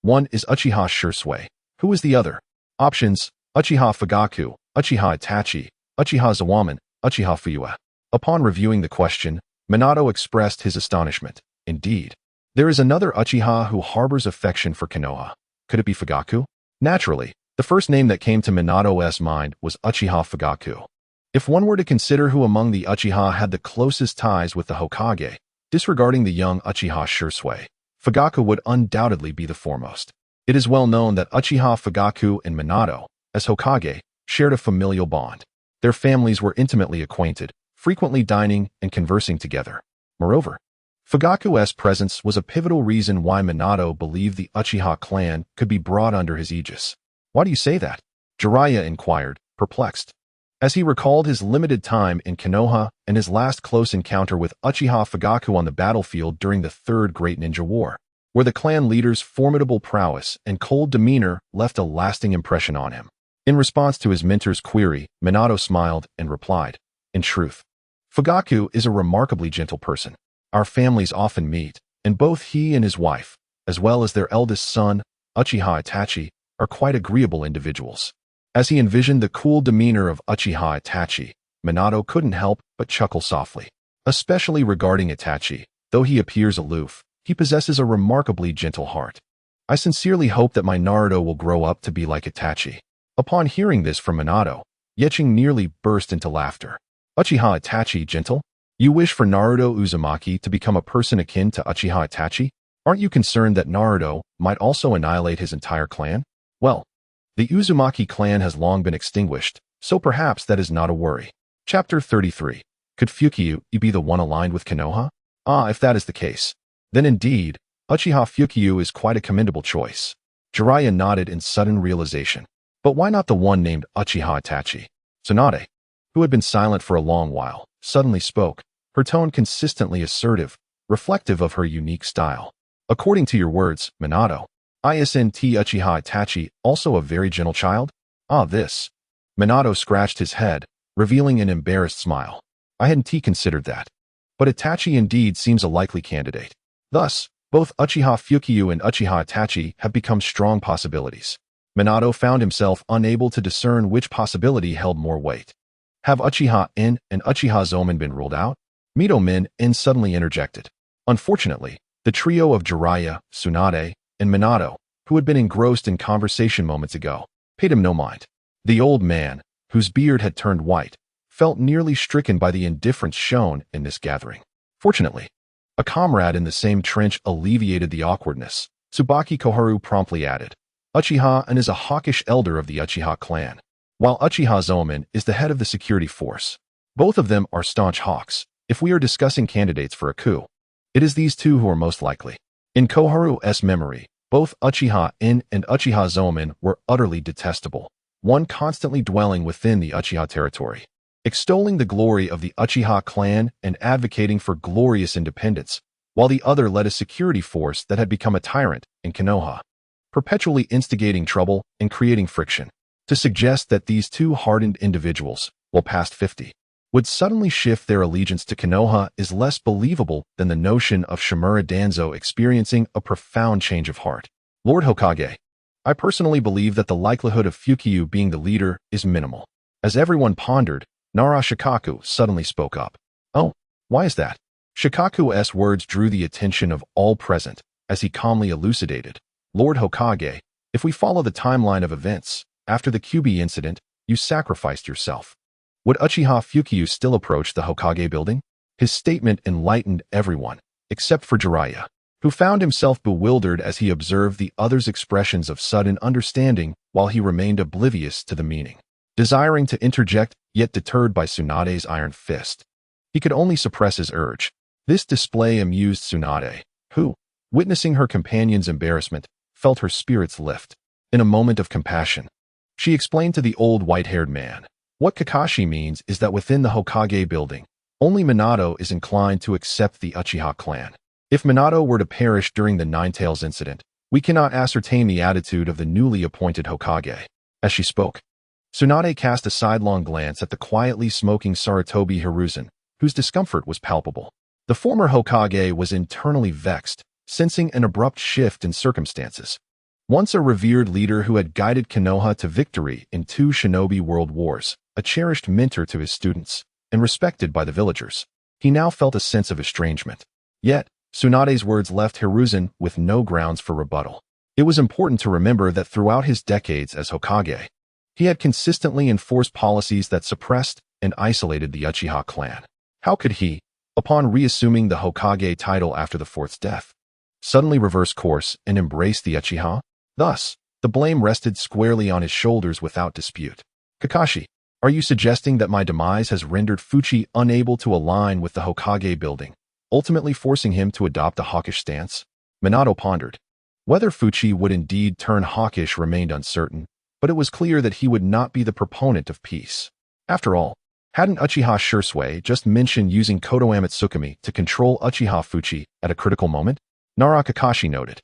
One is Uchiha Shursui. Who is the other? Options: Uchiha Fugaku, Uchiha Itachi, Uchiha Zawaman, Uchiha Fuyua. Upon reviewing the question, Minato expressed his astonishment. Indeed, there is another Uchiha who harbors affection for Konoha. Could it be Fugaku? Naturally, the first name that came to Minato's mind was Uchiha Fugaku. If one were to consider who among the Uchiha had the closest ties with the Hokage, disregarding the young Uchiha Shursui, Fugaku would undoubtedly be the foremost. It is well known that Uchiha Fugaku and Minato, as Hokage, shared a familial bond. Their families were intimately acquainted, frequently dining and conversing together. Moreover, Fugaku's presence was a pivotal reason why Minato believed the Uchiha clan could be brought under his aegis. Why do you say that? Jiraiya inquired, perplexed. As he recalled his limited time in Konoha and his last close encounter with Uchiha Fugaku on the battlefield during the Third Great Ninja War, where the clan leader's formidable prowess and cold demeanor left a lasting impression on him. In response to his mentor's query, Minato smiled and replied, in truth, Fugaku is a remarkably gentle person. Our families often meet, and both he and his wife, as well as their eldest son, Uchiha Itachi, are quite agreeable individuals. As he envisioned the cool demeanor of Uchiha Itachi, Minato couldn't help but chuckle softly. Especially regarding Itachi, though he appears aloof, he possesses a remarkably gentle heart. I sincerely hope that my Naruto will grow up to be like Itachi. Upon hearing this from Minato, Yeching nearly burst into laughter. Uchiha Itachi gentle? You wish for Naruto Uzumaki to become a person akin to Uchiha Itachi? Aren't you concerned that Naruto might also annihilate his entire clan? Well, the Uzumaki clan has long been extinguished, so perhaps that is not a worry. Chapter 33. Could Fukiyu be the one aligned with Konoha? Ah, if that is the case, then indeed, Uchiha Fukiyu is quite a commendable choice. Jiraiya nodded in sudden realization. But why not the one named Uchiha Itachi? Tsunade, who had been silent for a long while, suddenly spoke, her tone consistently assertive, reflective of her unique style. According to your words, Minato, isn't Uchiha Itachi also a very gentle child? Ah, this. Minato scratched his head, revealing an embarrassed smile. I hadn't considered that. But Itachi indeed seems a likely candidate. Thus, both Uchiha Fukiyu and Uchiha Itachi have become strong possibilities. Minato found himself unable to discern which possibility held more weight. Have Uchiha In and Uchiha Zoman been ruled out? Mito Min In suddenly interjected. Unfortunately, the trio of Jiraiya, Tsunade, and Minato, who had been engrossed in conversation moments ago, paid him no mind. The old man, whose beard had turned white, felt nearly stricken by the indifference shown in this gathering. Fortunately, a comrade in the same trench alleviated the awkwardness. Tsubaki Koharu promptly added, Uchiha And is a hawkish elder of the Uchiha clan, while Uchiha Zoman is the head of the security force. Both of them are staunch hawks. If we are discussing candidates for a coup, it is these two who are most likely. In Koharu's memory, both Uchiha In and Uchiha Zoman were utterly detestable, one constantly dwelling within the Uchiha territory, extolling the glory of the Uchiha clan and advocating for glorious independence, while the other led a security force that had become a tyrant in Konoha, perpetually instigating trouble and creating friction. To suggest that these two hardened individuals, while past 50, would suddenly shift their allegiance to Konoha is less believable than the notion of Shimura Danzo experiencing a profound change of heart. Lord Hokage, I personally believe that the likelihood of Fukiyu being the leader is minimal. As everyone pondered, Nara Shikaku suddenly spoke up. Oh, why is that? Shikaku's words drew the attention of all present, as he calmly elucidated. Lord Hokage, if we follow the timeline of events, after the Kyuubi incident, you sacrificed yourself. Would Uchiha Fukiyu still approach the Hokage building? His statement enlightened everyone, except for Jiraiya, who found himself bewildered as he observed the other's expressions of sudden understanding while he remained oblivious to the meaning. Desiring to interject, yet deterred by Tsunade's iron fist, he could only suppress his urge. This display amused Tsunade, who, witnessing her companion's embarrassment, felt her spirits lift. In a moment of compassion, she explained to the old white-haired man, "What Kakashi means is that within the Hokage building, only Minato is inclined to accept the Uchiha clan. If Minato were to perish during the Ninetales incident, we cannot ascertain the attitude of the newly appointed Hokage." As she spoke, Tsunade cast a sidelong glance at the quietly smoking Sarutobi Hiruzen, whose discomfort was palpable. The former Hokage was internally vexed, sensing an abrupt shift in circumstances. Once a revered leader who had guided Konoha to victory in 2 shinobi world wars, a cherished mentor to his students, and respected by the villagers, he now felt a sense of estrangement. Yet, Tsunade's words left Hiruzen with no grounds for rebuttal. It was important to remember that throughout his decades as Hokage, he had consistently enforced policies that suppressed and isolated the Uchiha clan. How could he, upon reassuming the Hokage title after the fourth's death, suddenly reverse course and embrace the Uchiha? Thus, the blame rested squarely on his shoulders without dispute. "Kakashi, are you suggesting that my demise has rendered Fuchi unable to align with the Hokage building, ultimately forcing him to adopt a hawkish stance?" Minato pondered. Whether Fuchi would indeed turn hawkish remained uncertain, but it was clear that he would not be the proponent of peace. After all, hadn't Uchiha Shursui just mentioned using Kodoame Tsukumi to control Uchiha Fuchi at a critical moment? Nara Kakashi noted.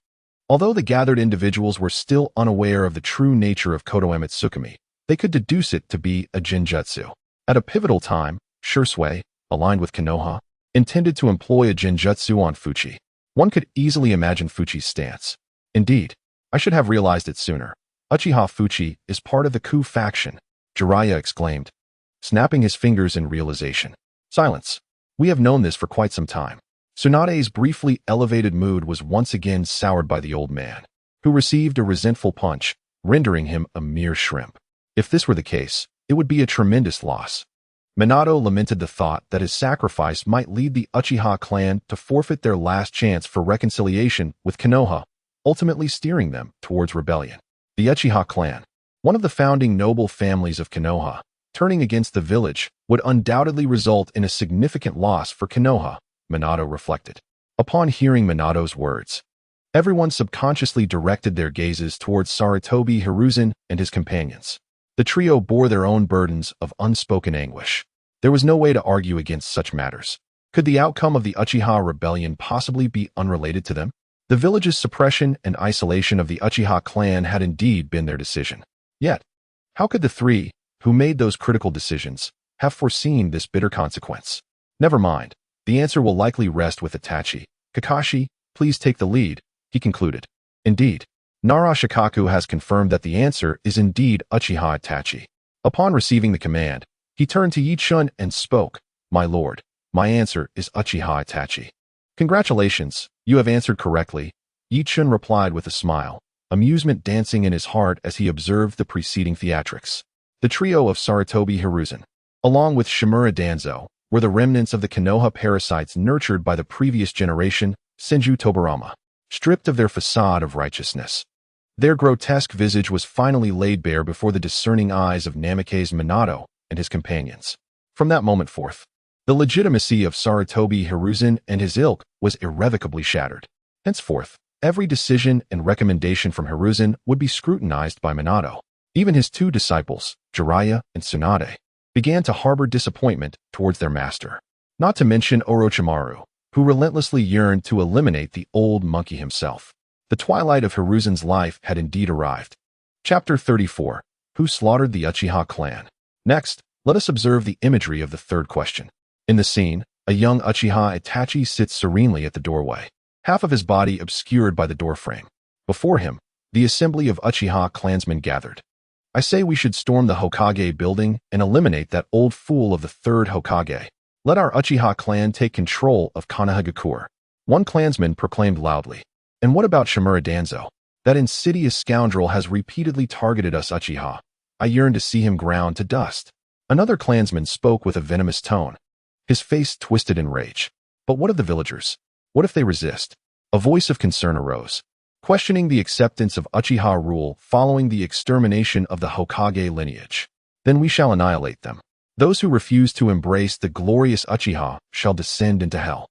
Although the gathered individuals were still unaware of the true nature of Kodoame Tsukumi, they could deduce it to be a genjutsu. At a pivotal time, Shursui, aligned with Konoha, intended to employ a genjutsu on Fuchi. One could easily imagine Fuchi's stance. "Indeed, I should have realized it sooner. Uchiha Fuchi is part of the Ku faction," Jiraiya exclaimed, snapping his fingers in realization. "Silence. We have known this for quite some time." Tsunade's briefly elevated mood was once again soured by the old man, who received a resentful punch, rendering him a mere shrimp. If this were the case, it would be a tremendous loss. Minato lamented the thought that his sacrifice might lead the Uchiha clan to forfeit their last chance for reconciliation with Konoha, ultimately steering them towards rebellion. The Uchiha clan, one of the founding noble families of Konoha, turning against the village would undoubtedly result in a significant loss for Konoha, Minato reflected. Upon hearing Minato's words, everyone subconsciously directed their gazes towards Sarutobi Hiruzen and his companions. The trio bore their own burdens of unspoken anguish. There was no way to argue against such matters. Could the outcome of the Uchiha rebellion possibly be unrelated to them? The village's suppression and isolation of the Uchiha clan had indeed been their decision. Yet, how could the three, who made those critical decisions, have foreseen this bitter consequence? Never mind. The answer will likely rest with Itachi. "Kakashi, please take the lead," he concluded. Indeed, Nara Shikaku has confirmed that the answer is indeed Uchiha Itachi. Upon receiving the command, he turned to Yichun and spoke, "My lord, my answer is Uchiha Itachi." "Congratulations, you have answered correctly," Yichun replied with a smile, amusement dancing in his heart as he observed the preceding theatrics. The trio of Sarutobi Hiruzen, along with Shimura Danzo, were the remnants of the Konoha parasites nurtured by the previous generation, Senju Tobarama, stripped of their facade of righteousness. Their grotesque visage was finally laid bare before the discerning eyes of Namikaze Minato and his companions. From that moment forth, the legitimacy of Sarutobi Hiruzen and his ilk was irrevocably shattered. Henceforth, every decision and recommendation from Hiruzen would be scrutinized by Minato. Even his 2 disciples, Jiraiya and Tsunade, began to harbor disappointment towards their master. Not to mention Orochimaru, who relentlessly yearned to eliminate the old monkey himself. The twilight of Hiruzen's life had indeed arrived. Chapter 34. Who slaughtered the Uchiha clan? Next, let us observe the imagery of the third question. In the scene, a young Uchiha Itachi sits serenely at the doorway, half of his body obscured by the doorframe. Before him, the assembly of Uchiha clansmen gathered. "I say we should storm the Hokage building and eliminate that old fool of the third Hokage. Let our Uchiha clan take control of Konohagakure," one clansman proclaimed loudly. "And what about Shimura Danzo? That insidious scoundrel has repeatedly targeted us Uchiha. I yearn to see him ground to dust." Another clansman spoke with a venomous tone, his face twisted in rage. "But what of the villagers? What if they resist?" A voice of concern arose, questioning the acceptance of Uchiha rule following the extermination of the Hokage lineage. "Then we shall annihilate them. Those who refuse to embrace the glorious Uchiha shall descend into hell."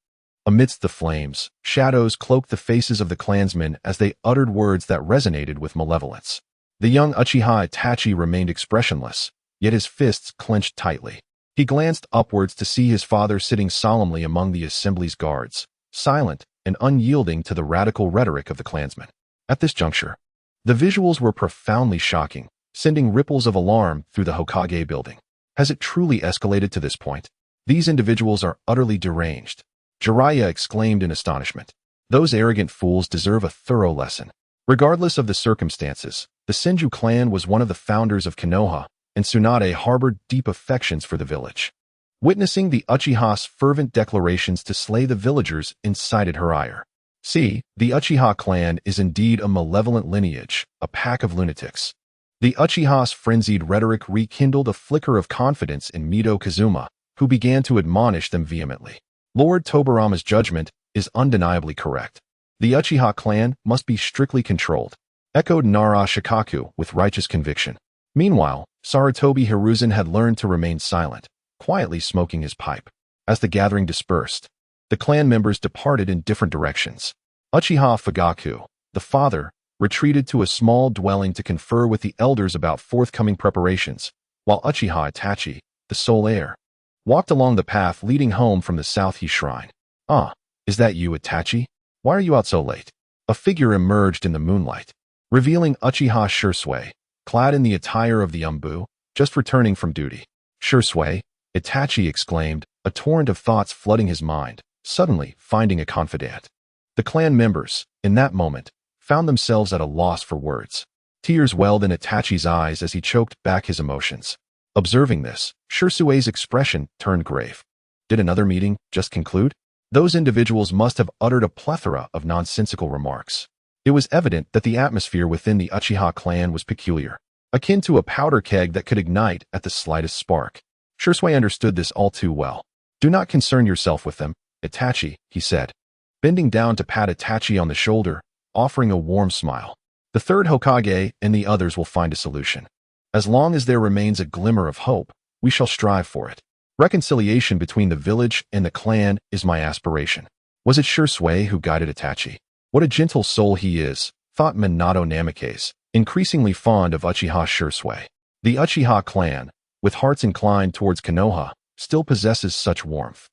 Amidst the flames, shadows cloaked the faces of the clansmen as they uttered words that resonated with malevolence. The young Uchiha Itachi remained expressionless, yet his fists clenched tightly. He glanced upwards to see his father sitting solemnly among the assembly's guards, silent and unyielding to the radical rhetoric of the clansmen. At this juncture, the visuals were profoundly shocking, sending ripples of alarm through the Hokage building. Has it truly escalated to this point? These individuals are utterly deranged, Jiraiya exclaimed in astonishment. Those arrogant fools deserve a thorough lesson. Regardless of the circumstances, the Senju clan was one of the founders of Konoha, and Tsunade harbored deep affections for the village. Witnessing the Uchiha's fervent declarations to slay the villagers incited her ire. See, the Uchiha clan is indeed a malevolent lineage, a pack of lunatics. The Uchiha's frenzied rhetoric rekindled a flicker of confidence in Mido Kazuma, who began to admonish them vehemently. Lord Tobarama's judgment is undeniably correct. The Uchiha clan must be strictly controlled, echoed Nara Shikaku with righteous conviction. Meanwhile, Sarutobi Hiruzen had learned to remain silent, quietly smoking his pipe. As the gathering dispersed, the clan members departed in different directions. Uchiha Fugaku, the father, retreated to a small dwelling to confer with the elders about forthcoming preparations, while Uchiha Itachi, the sole heir, walked along the path leading home from the South-He Shrine. "Ah, is that you, Itachi? Why are you out so late?" A figure emerged in the moonlight, revealing Uchiha Shisui, clad in the attire of the Umbu, just returning from duty. "Shisui," Itachi exclaimed, a torrent of thoughts flooding his mind, suddenly finding a confidant. The clan members, in that moment, found themselves at a loss for words. Tears welled in Itachi's eyes as he choked back his emotions. Observing this, Shisui's expression turned grave. Did another meeting just conclude? Those individuals must have uttered a plethora of nonsensical remarks. It was evident that the atmosphere within the Uchiha clan was peculiar, akin to a powder keg that could ignite at the slightest spark. Shisui understood this all too well. "Do not concern yourself with them, Itachi," he said, bending down to pat Itachi on the shoulder, offering a warm smile. "The third Hokage and the others will find a solution. As long as there remains a glimmer of hope, we shall strive for it. Reconciliation between the village and the clan is my aspiration." Was it Shisui who guided Itachi? What a gentle soul he is, thought Minato Namikaze, increasingly fond of Uchiha Shisui. The Uchiha clan, with hearts inclined towards Konoha, still possesses such warmth.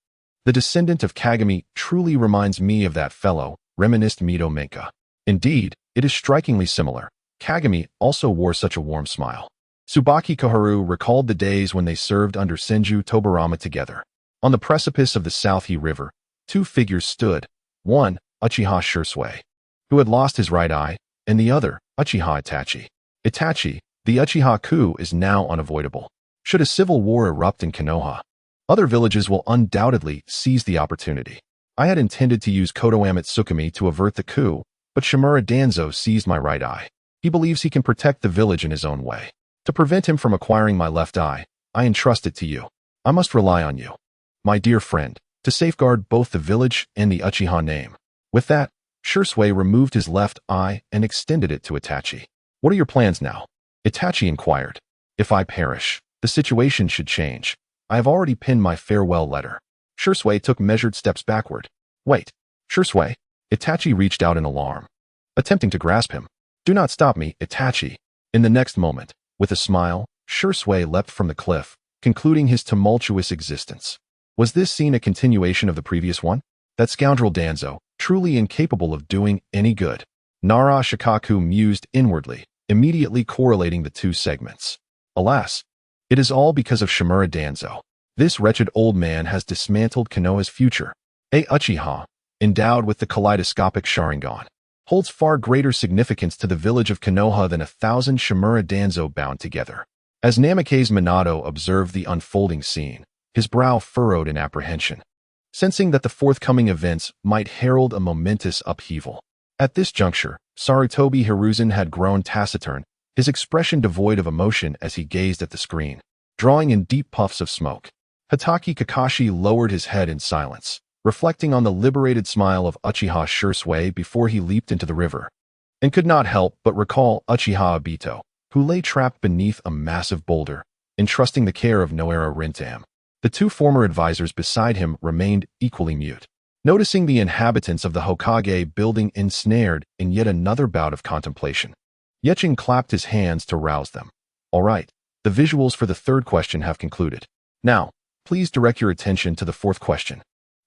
"The descendant of Kagami truly reminds me of that fellow," reminisced Mido Menka. Indeed, it is strikingly similar. Kagami also wore such a warm smile. Tsubaki Koharu recalled the days when they served under Senju Tobarama together. On the precipice of the South-He River, two figures stood, one, Uchiha Shisui, who had lost his right eye, and the other, Uchiha Itachi. "Itachi, the Uchiha coup is now unavoidable. Should a civil war erupt in Konoha, other villages will undoubtedly seize the opportunity. I had intended to use Kotoame Tsukumi to avert the coup, but Shimura Danzo seized my right eye. He believes he can protect the village in his own way. To prevent him from acquiring my left eye, I entrust it to you. I must rely on you, my dear friend, to safeguard both the village and the Uchiha name." With that, Shisui removed his left eye and extended it to Itachi. "What are your plans now?" Itachi inquired. "If I perish, the situation should change. I have already penned my farewell letter." Shisui took measured steps backward. "Wait, Shisui." Itachi reached out in alarm, attempting to grasp him. "Do not stop me, Itachi." In the next moment, with a smile, Shisui leapt from the cliff, concluding his tumultuous existence. Was this scene a continuation of the previous one? That scoundrel Danzo, truly incapable of doing any good. Nara Shikaku mused inwardly, immediately correlating the two segments. Alas, it is all because of Shimura Danzo. This wretched old man has dismantled Konoha's future. A Uchiha, endowed with the kaleidoscopic Sharingan, holds far greater significance to the village of Konoha than 1,000 Shimura Danzo bound together. As Namikaze Minato observed the unfolding scene, his brow furrowed in apprehension, sensing that the forthcoming events might herald a momentous upheaval. At this juncture, Sarutobi Hiruzen had grown taciturn, his expression devoid of emotion as he gazed at the screen, drawing in deep puffs of smoke. Hatake Kakashi lowered his head in silence, reflecting on the liberated smile of Uchiha Shisui before he leaped into the river, and could not help but recall Uchiha Obito, who lay trapped beneath a massive boulder, entrusting the care of Noara Rintam. The two former advisors beside him remained equally mute. noticing the inhabitants of the Hokage building ensnared in yet another bout of contemplation. Yeching clapped his hands to rouse them. All right, the visuals for the third question have concluded. Now, please direct your attention to the fourth question.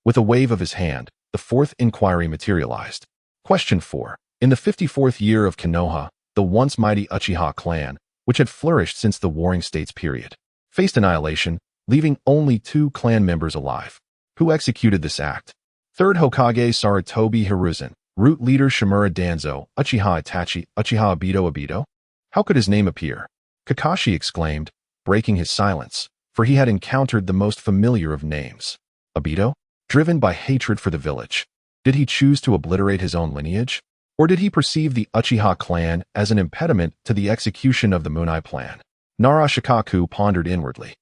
With a wave of his hand, the fourth inquiry materialized. Question 4. In the 54th year of Konoha, the once mighty Uchiha clan, which had flourished since the Warring States period, faced annihilation, leaving only 2 clan members alive. Who executed this act? Third Hokage Sarutobi Hiruzen, root leader Shimura Danzo, Uchiha Itachi, Uchiha Obito. How could his name appear? Kakashi exclaimed, breaking his silence, for he had encountered the most familiar of names. Obito? Driven by hatred for the village. Did he choose to obliterate his own lineage? Or did he perceive the Uchiha clan as an impediment to the execution of the Munai plan? Narashikaku pondered inwardly.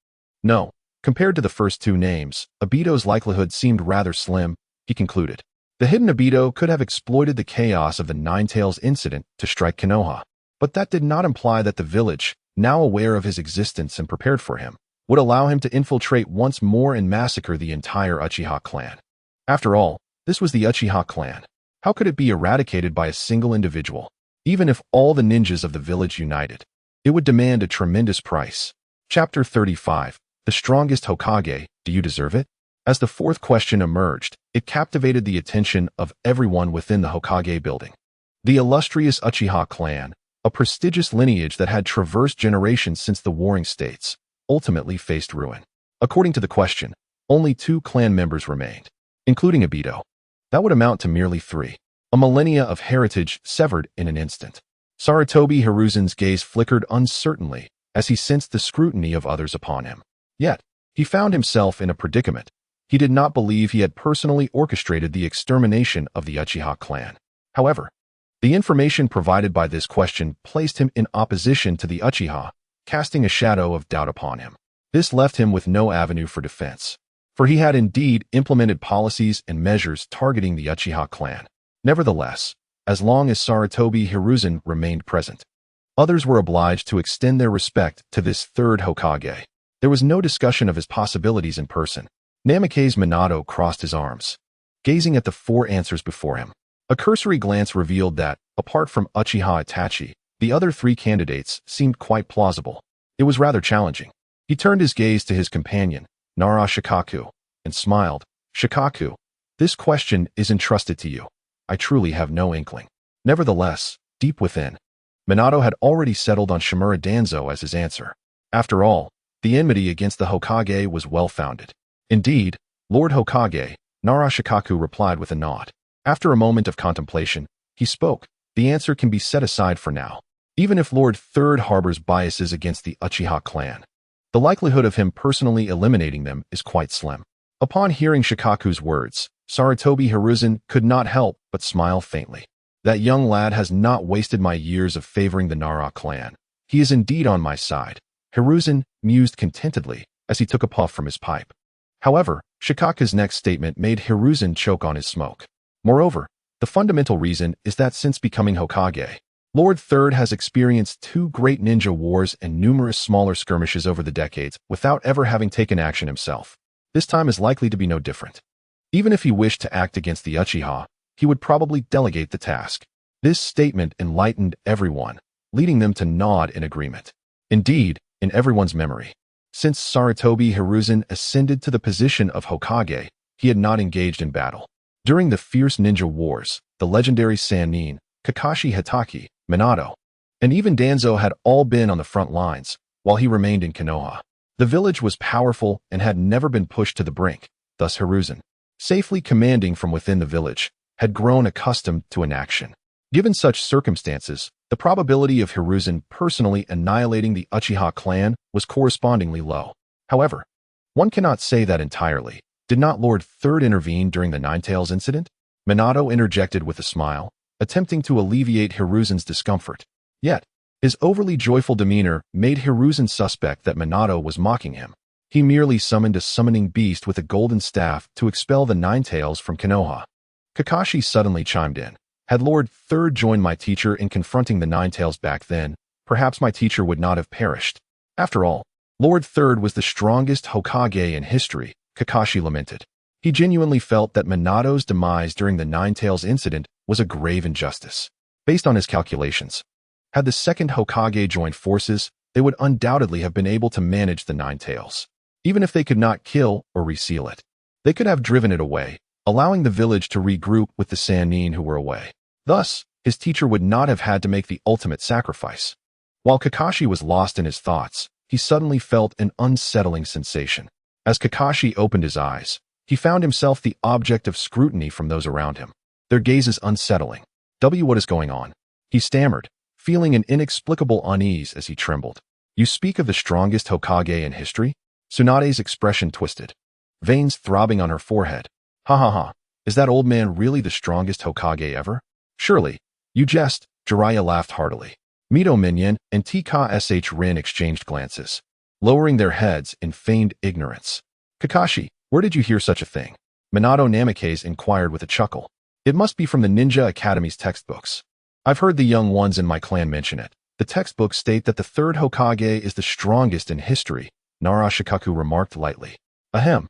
No, compared to the first 2 names, Obito's likelihood seemed rather slim, he concluded. The hidden Obito could have exploited the chaos of the Nine-Tails incident to strike Konoha, but that did not imply that the village, now aware of his existence and prepared for him, would allow him to infiltrate once more and massacre the entire Uchiha clan. After all, this was the Uchiha clan. How could it be eradicated by a single individual? Even if all the ninjas of the village united, it would demand a tremendous price. Chapter 35. The strongest Hokage, do you deserve it? As the fourth question emerged, it captivated the attention of everyone within the Hokage building. The illustrious Uchiha clan, a prestigious lineage that had traversed generations since the Warring States, ultimately faced ruin. According to the question, only 2 clan members remained, including Obito. That would amount to merely 3. A millennia of heritage severed in an instant. Sarutobi Hiruzen's gaze flickered uncertainly as he sensed the scrutiny of others upon him. Yet, he found himself in a predicament. He did not believe he had personally orchestrated the extermination of the Uchiha clan. However, the information provided by this question placed him in opposition to the Uchiha, casting a shadow of doubt upon him. This left him with no avenue for defense, for he had indeed implemented policies and measures targeting the Uchiha clan. Nevertheless, as long as Sarutobi Hiruzen remained present, others were obliged to extend their respect to this third Hokage. There was no discussion of his possibilities in person. Namikaze Minato crossed his arms, gazing at the 4 answers before him. A cursory glance revealed that, apart from Uchiha Itachi, the other 3 candidates seemed quite plausible. It was rather challenging. He turned his gaze to his companion, Narashikaku, and smiled. Shikaku, this question is entrusted to you. I truly have no inkling. Nevertheless, deep within, Minato had already settled on Shimura Danzo as his answer. After all, the enmity against the Hokage was well-founded. Indeed, Lord Hokage, Narashikaku replied with a nod. After a moment of contemplation, he spoke. The answer can be set aside for now. Even if Lord Third harbors biases against the Uchiha clan, the likelihood of him personally eliminating them is quite slim. Upon hearing Shikaku's words, Sarutobi Hiruzen could not help but smile faintly. That young lad has not wasted my years of favoring the Nara clan. He is indeed on my side. Hiruzen mused contentedly as he took a puff from his pipe. However, Shikaku's next statement made Hiruzen choke on his smoke. Moreover, the fundamental reason is that since becoming Hokage, Lord Third has experienced 2 great ninja wars and numerous smaller skirmishes over the decades without ever having taken action himself. This time is likely to be no different. Even if he wished to act against the Uchiha, he would probably delegate the task. This statement enlightened everyone, leading them to nod in agreement. Indeed, in everyone's memory, since Sarutobi Hiruzen ascended to the position of Hokage, he had not engaged in battle. During the fierce ninja wars, the legendary Sannin, Kakashi Hatake, Minato, and even Danzo had all been on the front lines, while he remained in Konoha. The village was powerful and had never been pushed to the brink, thus Hiruzen, safely commanding from within the village, had grown accustomed to inaction. Given such circumstances, the probability of Hiruzen personally annihilating the Uchiha clan was correspondingly low. However, one cannot say that entirely. Did not Lord Third intervene during the Nine-Tails incident? Minato interjected with a smile, attempting to alleviate Hiruzen's discomfort. Yet, his overly joyful demeanor made Hiruzen suspect that Minato was mocking him. He merely summoned a summoning beast with a golden staff to expel the Nine-Tails from Konoha. Kakashi suddenly chimed in. Had Lord Third joined my teacher in confronting the Nine-Tails back then, perhaps my teacher would not have perished. After all, Lord Third was the strongest Hokage in history, Kakashi lamented. He genuinely felt that Minato's demise during the Nine-Tails incident was a grave injustice. Based on his calculations, had the second Hokage joined forces, they would undoubtedly have been able to manage the Nine-Tails. Even if they could not kill or reseal it, they could have driven it away, allowing the village to regroup with the Sannin who were away. Thus, his teacher would not have had to make the ultimate sacrifice. While Kakashi was lost in his thoughts, he suddenly felt an unsettling sensation. As Kakashi opened his eyes, he found himself the object of scrutiny from those around him. Their gazes unsettling. What is going on? He stammered, feeling an inexplicable unease as he trembled. You speak of the strongest Hokage in history? Tsunade's expression twisted, veins throbbing on her forehead. Ha ha ha, is that old man really the strongest Hokage ever? Surely, you jest, Jiraiya laughed heartily. Mito Minion and TK Rin exchanged glances, lowering their heads in feigned ignorance. Kakashi, where did you hear such a thing? Minato Namikaze inquired with a chuckle. It must be from the Ninja Academy's textbooks. I've heard the young ones in my clan mention it. The textbooks state that the third Hokage is the strongest in history, Narashikaku remarked lightly. Ahem.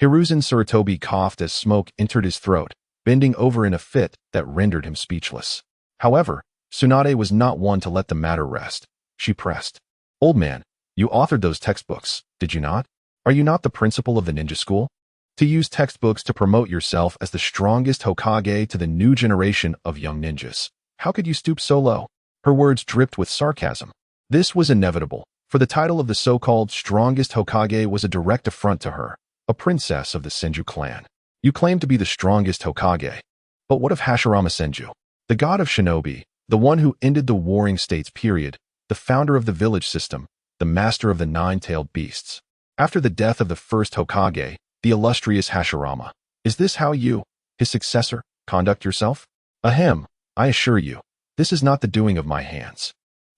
Hiruzen Sarutobi coughed as smoke entered his throat, bending over in a fit that rendered him speechless. However, Tsunade was not one to let the matter rest. She pressed. Old man, you authored those textbooks, did you not? Are you not the principal of the ninja school? To use textbooks to promote yourself as the strongest Hokage to the new generation of young ninjas. How could you stoop so low? Her words dripped with sarcasm. This was inevitable, for the title of the so-called strongest Hokage was a direct affront to her, a princess of the Senju clan. You claim to be the strongest Hokage. But what of Hashirama Senju? The god of shinobi, the one who ended the Warring States period, the founder of the village system, the master of the nine-tailed beasts. After the death of the first Hokage, the illustrious Hashirama, is this how you, his successor, conduct yourself? Ahem, I assure you, this is not the doing of my hands.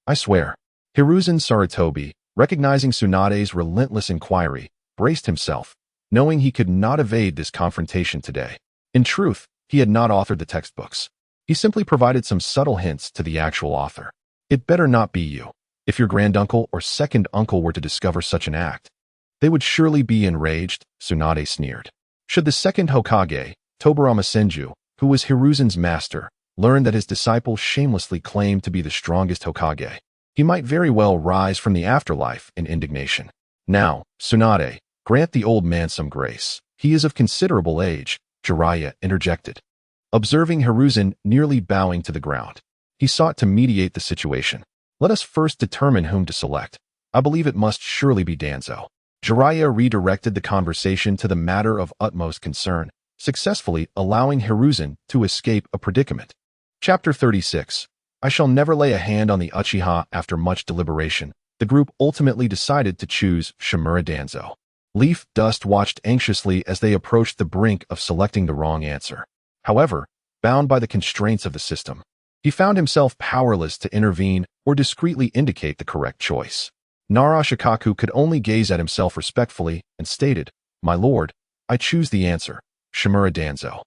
I swear. Hiruzen Sarutobi, recognizing Tsunade's relentless inquiry, braced himself, knowing he could not evade this confrontation today. In truth, he had not authored the textbooks. He simply provided some subtle hints to the actual author. It better not be you. If your granduncle or second uncle were to discover such an act, they would surely be enraged, Tsunade sneered. Should the second Hokage, Tobirama Senju, who was Hiruzen's master, learn that his disciple shamelessly claimed to be the strongest Hokage, he might very well rise from the afterlife in indignation. Now, Tsunade, grant the old man some grace. He is of considerable age, Jiraiya interjected. Observing Hiruzen nearly bowing to the ground, he sought to mediate the situation. Let us first determine whom to select. I believe it must surely be Danzo. Jiraiya redirected the conversation to the matter of utmost concern, successfully allowing Hiruzen to escape a predicament. Chapter 36. I shall never lay a hand on the Uchiha. After much deliberation, the group ultimately decided to choose Shimura Danzo. Leaf Dust watched anxiously as they approached the brink of selecting the wrong answer. However, bound by the constraints of the system, he found himself powerless to intervene or discreetly indicate the correct choice. Narashikaku could only gaze at himself respectfully and stated, My lord, I choose the answer, Shimura Danzo.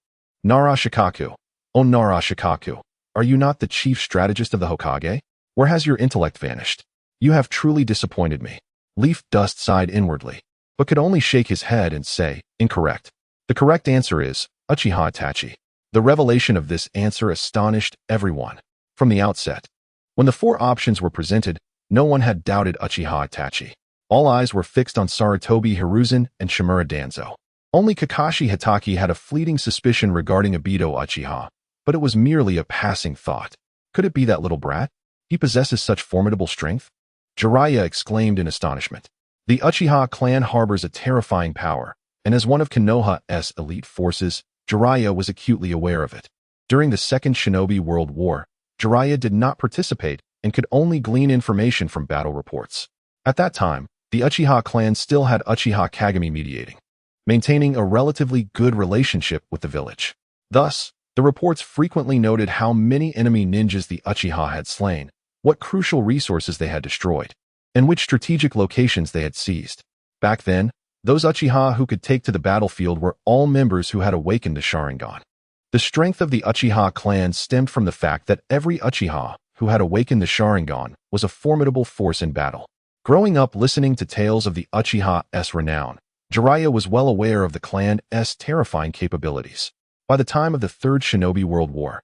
Narashikaku. Oh Narashikaku, are you not the chief strategist of the Hokage? Where has your intellect vanished? You have truly disappointed me. Leaf Dust sighed inwardly, but could only shake his head and say, Incorrect. The correct answer is Uchiha Itachi. The revelation of this answer astonished everyone. From the outset, when the four options were presented, no one had doubted Uchiha Itachi. All eyes were fixed on Sarutobi Hiruzen and Shimura Danzo. Only Kakashi Hitaki had a fleeting suspicion regarding Obito Uchiha, but it was merely a passing thought. Could it be that little brat? He possesses such formidable strength? Jiraiya exclaimed in astonishment. The Uchiha clan harbors a terrifying power, and as one of Konoha's elite forces, Jiraiya was acutely aware of it. During the Second Shinobi World War, Jiraiya did not participate and could only glean information from battle reports. At that time, the Uchiha clan still had Uchiha Kagami mediating, maintaining a relatively good relationship with the village. Thus, the reports frequently noted how many enemy ninjas the Uchiha had slain, what crucial resources they had destroyed, and which strategic locations they had seized. Back then, those Uchiha who could take to the battlefield were all members who had awakened the Sharingan. The strength of the Uchiha clan stemmed from the fact that every Uchiha who had awakened the Sharingan was a formidable force in battle. Growing up listening to tales of the Uchiha's renown, Jiraiya was well aware of the clan's terrifying capabilities. By the time of the Third Shinobi World War,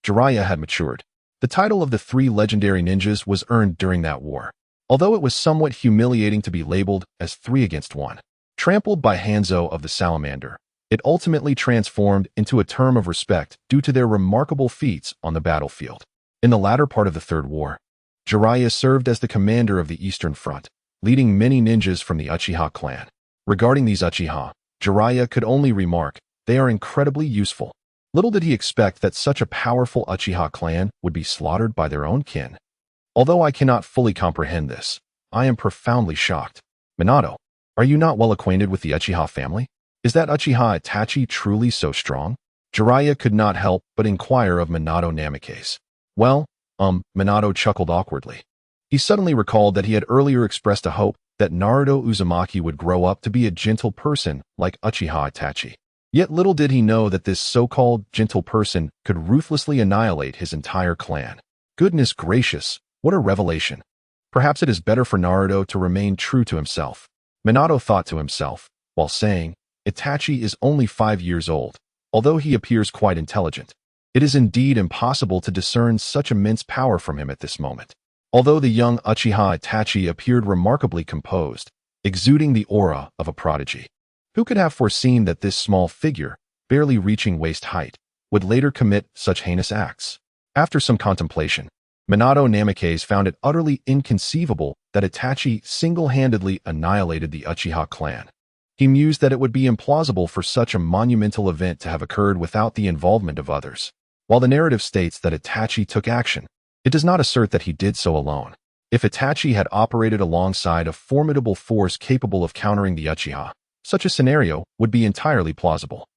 Jiraiya had matured. The title of the three legendary ninjas was earned during that war, although it was somewhat humiliating to be labeled as 3 against 1. Trampled by Hanzo of the Salamander, it ultimately transformed into a term of respect due to their remarkable feats on the battlefield. In the latter part of the Third War, Jiraiya served as the commander of the Eastern Front, leading many ninjas from the Uchiha clan. Regarding these Uchiha, Jiraiya could only remark, they are incredibly useful. Little did he expect that such a powerful Uchiha clan would be slaughtered by their own kin. Although I cannot fully comprehend this, I am profoundly shocked. Minato, are you not well acquainted with the Uchiha family? Is that Uchiha Itachi truly so strong? Jiraiya could not help but inquire of Minato Namikaze. Well, Minato chuckled awkwardly. He suddenly recalled that he had earlier expressed a hope that Naruto Uzumaki would grow up to be a gentle person like Uchiha Itachi. Yet little did he know that this so-called gentle person could ruthlessly annihilate his entire clan. Goodness gracious, what a revelation. Perhaps it is better for Naruto to remain true to himself. Minato thought to himself, while saying, Itachi is only 5 years old, although he appears quite intelligent. It is indeed impossible to discern such immense power from him at this moment. Although the young Uchiha Itachi appeared remarkably composed, exuding the aura of a prodigy. Who could have foreseen that this small figure, barely reaching waist height, would later commit such heinous acts? After some contemplation, Minato Namikaze found it utterly inconceivable that Itachi single-handedly annihilated the Uchiha clan. He mused that it would be implausible for such a monumental event to have occurred without the involvement of others. While the narrative states that Itachi took action, it does not assert that he did so alone. If Itachi had operated alongside a formidable force capable of countering the Uchiha, such a scenario would be entirely plausible.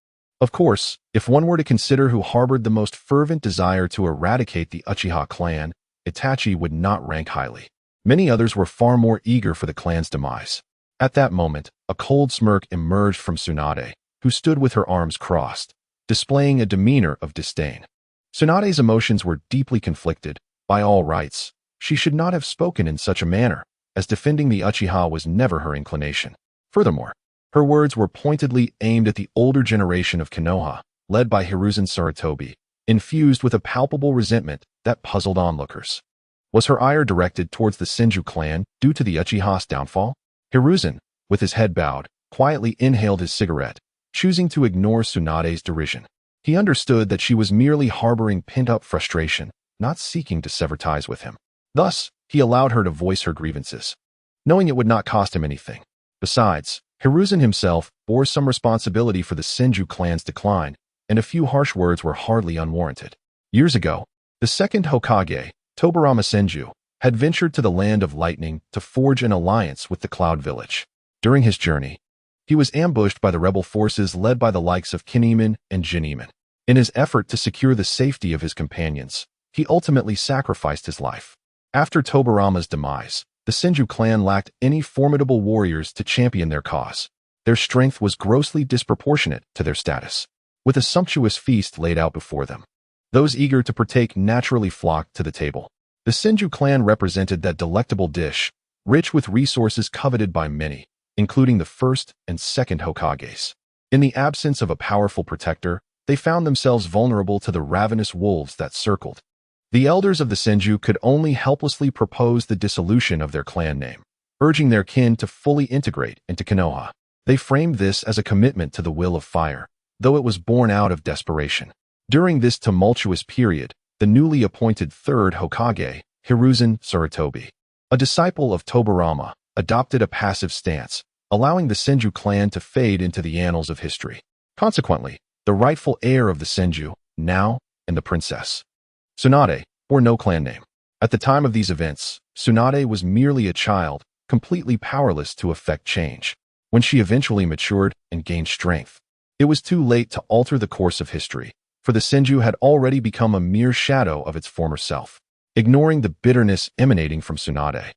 Of course, if one were to consider who harbored the most fervent desire to eradicate the Uchiha clan, Itachi would not rank highly. Many others were far more eager for the clan's demise. At that moment, a cold smirk emerged from Tsunade, who stood with her arms crossed, displaying a demeanor of disdain. Tsunade's emotions were deeply conflicted. By all rights, she should not have spoken in such a manner, as defending the Uchiha was never her inclination. Furthermore, her words were pointedly aimed at the older generation of Konoha, led by Hiruzen Sarutobi, infused with a palpable resentment that puzzled onlookers. Was her ire directed towards the Senju clan due to the Uchiha's downfall? Hiruzen, with his head bowed, quietly inhaled his cigarette, choosing to ignore Tsunade's derision. He understood that she was merely harboring pent-up frustration, not seeking to sever ties with him. Thus, he allowed her to voice her grievances, knowing it would not cost him anything. Besides, Hiruzen himself bore some responsibility for the Senju clan's decline, and a few harsh words were hardly unwarranted. Years ago, the second Hokage, Tobirama Senju, had ventured to the Land of Lightning to forge an alliance with the Cloud Village. During his journey, he was ambushed by the rebel forces led by the likes of Kinemon and Jinemon. In his effort to secure the safety of his companions, he ultimately sacrificed his life. After Tobirama's demise, the Senju clan lacked any formidable warriors to champion their cause. Their strength was grossly disproportionate to their status. With a sumptuous feast laid out before them, those eager to partake naturally flocked to the table. The Senju clan represented that delectable dish, rich with resources coveted by many, including the first and second Hokages. In the absence of a powerful protector, they found themselves vulnerable to the ravenous wolves that circled. The elders of the Senju could only helplessly propose the dissolution of their clan name, urging their kin to fully integrate into Konoha. They framed this as a commitment to the will of fire, though it was born out of desperation. During this tumultuous period, the newly appointed third Hokage, Hiruzen Sarutobi, a disciple of Tobirama, adopted a passive stance, allowing the Senju clan to fade into the annals of history. Consequently, the rightful heir of the Senju, now, and the princess, Tsunade, bore no clan name. At the time of these events, Tsunade was merely a child, completely powerless to effect change. When she eventually matured and gained strength, it was too late to alter the course of history, for the Senju had already become a mere shadow of its former self. Ignoring the bitterness emanating from Tsunade,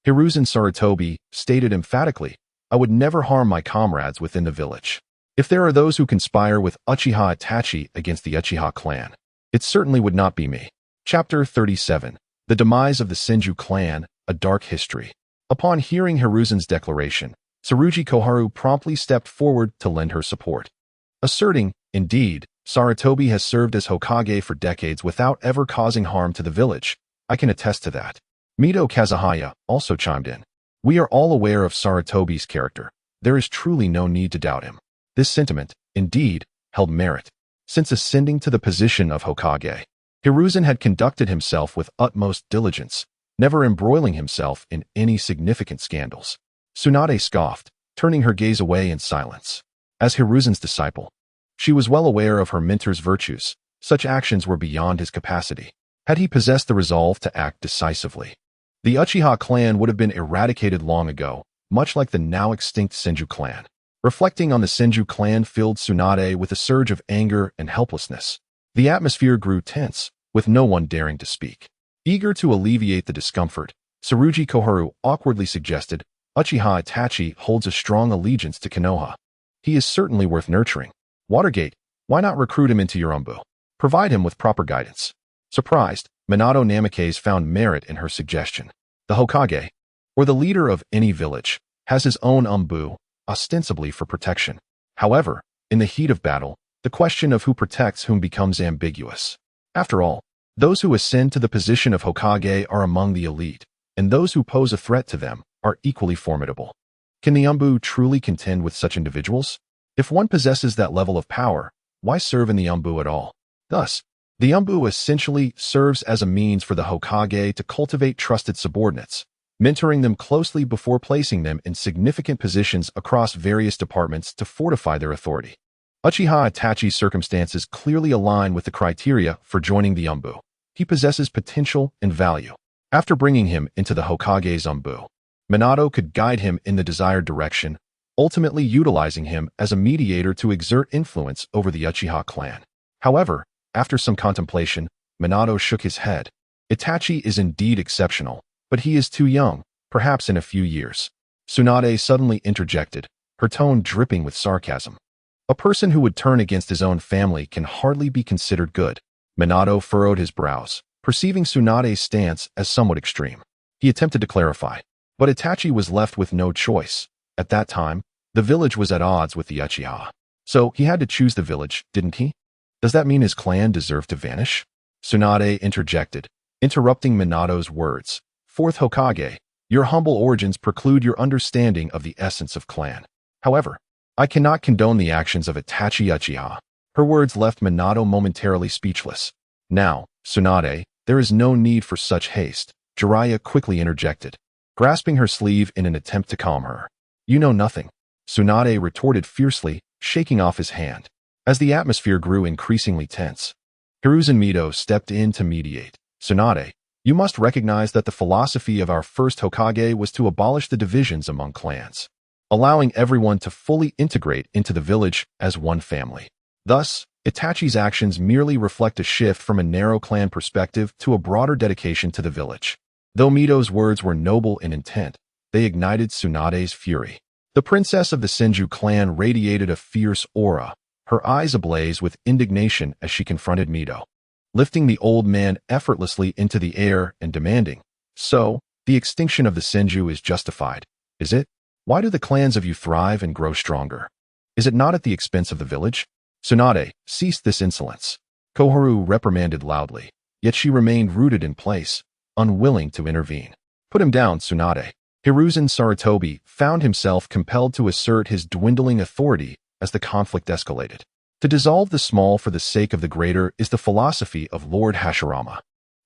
Hiruzen Sarutobi stated emphatically, I would never harm my comrades within the village. If there are those who conspire with Uchiha Itachi against the Uchiha clan, it certainly would not be me. Chapter 37. The Demise of the Senju Clan, A Dark History. Upon hearing Hiruzen's declaration, Tsurugi Koharu promptly stepped forward to lend her support, asserting, "Indeed, Sarutobi has served as Hokage for decades without ever causing harm to the village. I can attest to that." Mito Kazuhaya also chimed in. "We are all aware of Sarutobi's character. There is truly no need to doubt him." This sentiment, indeed, held merit. Since ascending to the position of Hokage, Hiruzen had conducted himself with utmost diligence, never embroiling himself in any significant scandals. Tsunade scoffed, turning her gaze away in silence. As Hiruzen's disciple, she was well aware of her mentor's virtues. Such actions were beyond his capacity. Had he possessed the resolve to act decisively, the Uchiha clan would have been eradicated long ago, much like the now extinct Senju clan. Reflecting on the Senju clan filled Tsunade with a surge of anger and helplessness. The atmosphere grew tense, with no one daring to speak. Eager to alleviate the discomfort, Tsurugi Koharu awkwardly suggested, "Uchiha Itachi holds a strong allegiance to Konoha. He is certainly worth nurturing. Watergate, why not recruit him into your umbu? Provide him with proper guidance." Surprised, Minato Namikaze found merit in her suggestion. The Hokage, or the leader of any village, has his own umbu, ostensibly for protection. However, in the heat of battle, the question of who protects whom becomes ambiguous. After all, those who ascend to the position of Hokage are among the elite, and those who pose a threat to them are equally formidable. Can the umbu truly contend with such individuals? If one possesses that level of power, why serve in the umbu at all? Thus, the umbu essentially serves as a means for the Hokage to cultivate trusted subordinates, mentoring them closely before placing them in significant positions across various departments to fortify their authority. Uchiha Itachi's circumstances clearly align with the criteria for joining the umbu. He possesses potential and value. After bringing him into the Hokage's umbu, Minato could guide him in the desired direction, ultimately utilizing him as a mediator to exert influence over the Uchiha clan. However, after some contemplation, Minato shook his head. Itachi is indeed exceptional, but he is too young, perhaps in a few years. Tsunade suddenly interjected, her tone dripping with sarcasm. A person who would turn against his own family can hardly be considered good. Minato furrowed his brows, perceiving Tsunade's stance as somewhat extreme. He attempted to clarify, but Itachi was left with no choice. At that time, the village was at odds with the Uchiha. So he had to choose the village, didn't he? Does that mean his clan deserved to vanish? Tsunade interjected, interrupting Minato's words. Fourth Hokage, your humble origins preclude your understanding of the essence of clan. However, I cannot condone the actions of Itachi Uchiha. Her words left Minato momentarily speechless. Now, Tsunade, there is no need for such haste, Jiraiya quickly interjected, grasping her sleeve in an attempt to calm her. You know nothing, Tsunade retorted fiercely, shaking off his hand. As the atmosphere grew increasingly tense, Hiruzen Mito stepped in to mediate. Tsunade, you must recognize that the philosophy of our first Hokage was to abolish the divisions among clans, allowing everyone to fully integrate into the village as one family. Thus, Itachi's actions merely reflect a shift from a narrow clan perspective to a broader dedication to the village. Though Mito's words were noble in intent, they ignited Tsunade's fury. The princess of the Senju clan radiated a fierce aura, her eyes ablaze with indignation as she confronted Mito, lifting the old man effortlessly into the air and demanding, "So, the extinction of the Senju is justified, is it? Why do the clans of you thrive and grow stronger? Is it not at the expense of the village?" Tsunade, cease this insolence. Koharu reprimanded loudly, yet she remained rooted in place, unwilling to intervene. Put him down, Tsunade. Hiruzen Sarutobi found himself compelled to assert his dwindling authority as the conflict escalated. To dissolve the small for the sake of the greater is the philosophy of Lord Hashirama.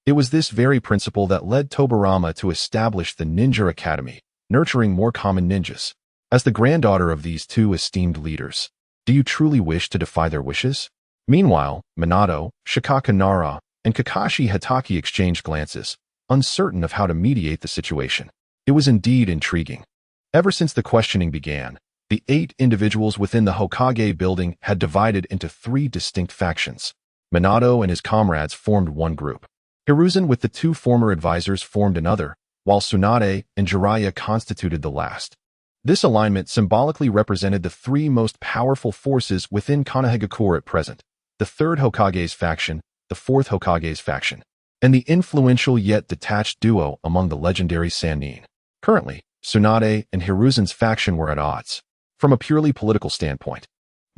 It was this very principle that led Tobirama to establish the Ninja Academy, nurturing more common ninjas. As the granddaughter of these two esteemed leaders, do you truly wish to defy their wishes? Meanwhile, Minato, Shikaka Nara, and Kakashi Hatake exchanged glances, uncertain of how to mediate the situation. It was indeed intriguing. Ever since the questioning began, the 8 individuals within the Hokage building had divided into 3 distinct factions. Minato and his comrades formed one group. Hiruzen with the 2 former advisors formed another, while Tsunade and Jiraiya constituted the last. This alignment symbolically represented the 3 most powerful forces within Konohagakure at present, the 3rd Hokage's faction, the 4th Hokage's faction, and the influential yet detached duo among the legendary Sannin. Currently, Tsunade and Hiruzen's faction were at odds. From a purely political standpoint,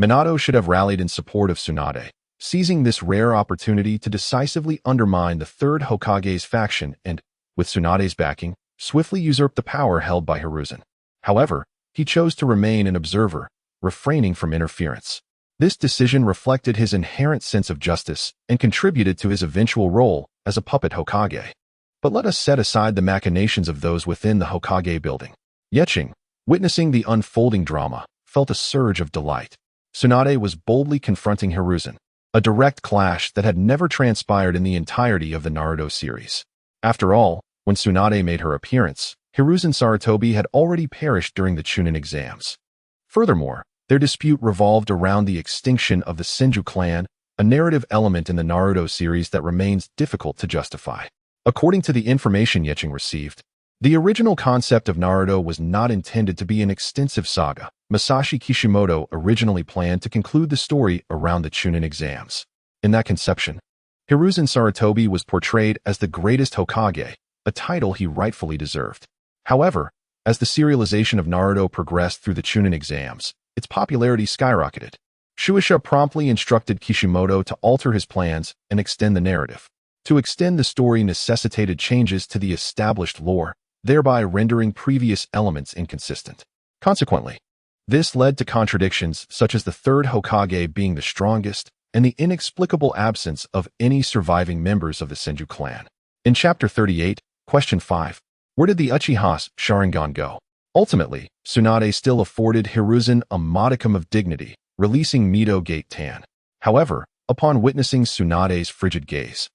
Minato should have rallied in support of Tsunade, seizing this rare opportunity to decisively undermine the Third Hokage's faction and, with Tsunade's backing, swiftly usurp the power held by Hiruzen. However, he chose to remain an observer, refraining from interference. This decision reflected his inherent sense of justice and contributed to his eventual role as a puppet Hokage. But let us set aside the machinations of those within the Hokage building. Yeching, witnessing the unfolding drama, felt a surge of delight. Tsunade was boldly confronting Hiruzen, a direct clash that had never transpired in the entirety of the Naruto series. After all, when Tsunade made her appearance, Hiruzen Sarutobi had already perished during the Chunin exams. Furthermore, their dispute revolved around the extinction of the Senju clan, a narrative element in the Naruto series that remains difficult to justify. According to the information Yeching received, the original concept of Naruto was not intended to be an extensive saga. Masashi Kishimoto originally planned to conclude the story around the Chunin exams. In that conception, Hiruzen Sarutobi was portrayed as the greatest Hokage, a title he rightfully deserved. However, as the serialization of Naruto progressed through the Chunin exams, its popularity skyrocketed. Shueisha promptly instructed Kishimoto to alter his plans and extend the narrative. To extend the story necessitated changes to the established lore, thereby rendering previous elements inconsistent. Consequently, this led to contradictions such as the Third Hokage being the strongest and the inexplicable absence of any surviving members of the Senju clan. In Chapter 38, Question 5, where did the Uchiha's Sharingan go? Ultimately, Tsunade still afforded Hiruzen a modicum of dignity, releasing Mito Gate Tan. However, upon witnessing Tsunade's frigid gaze,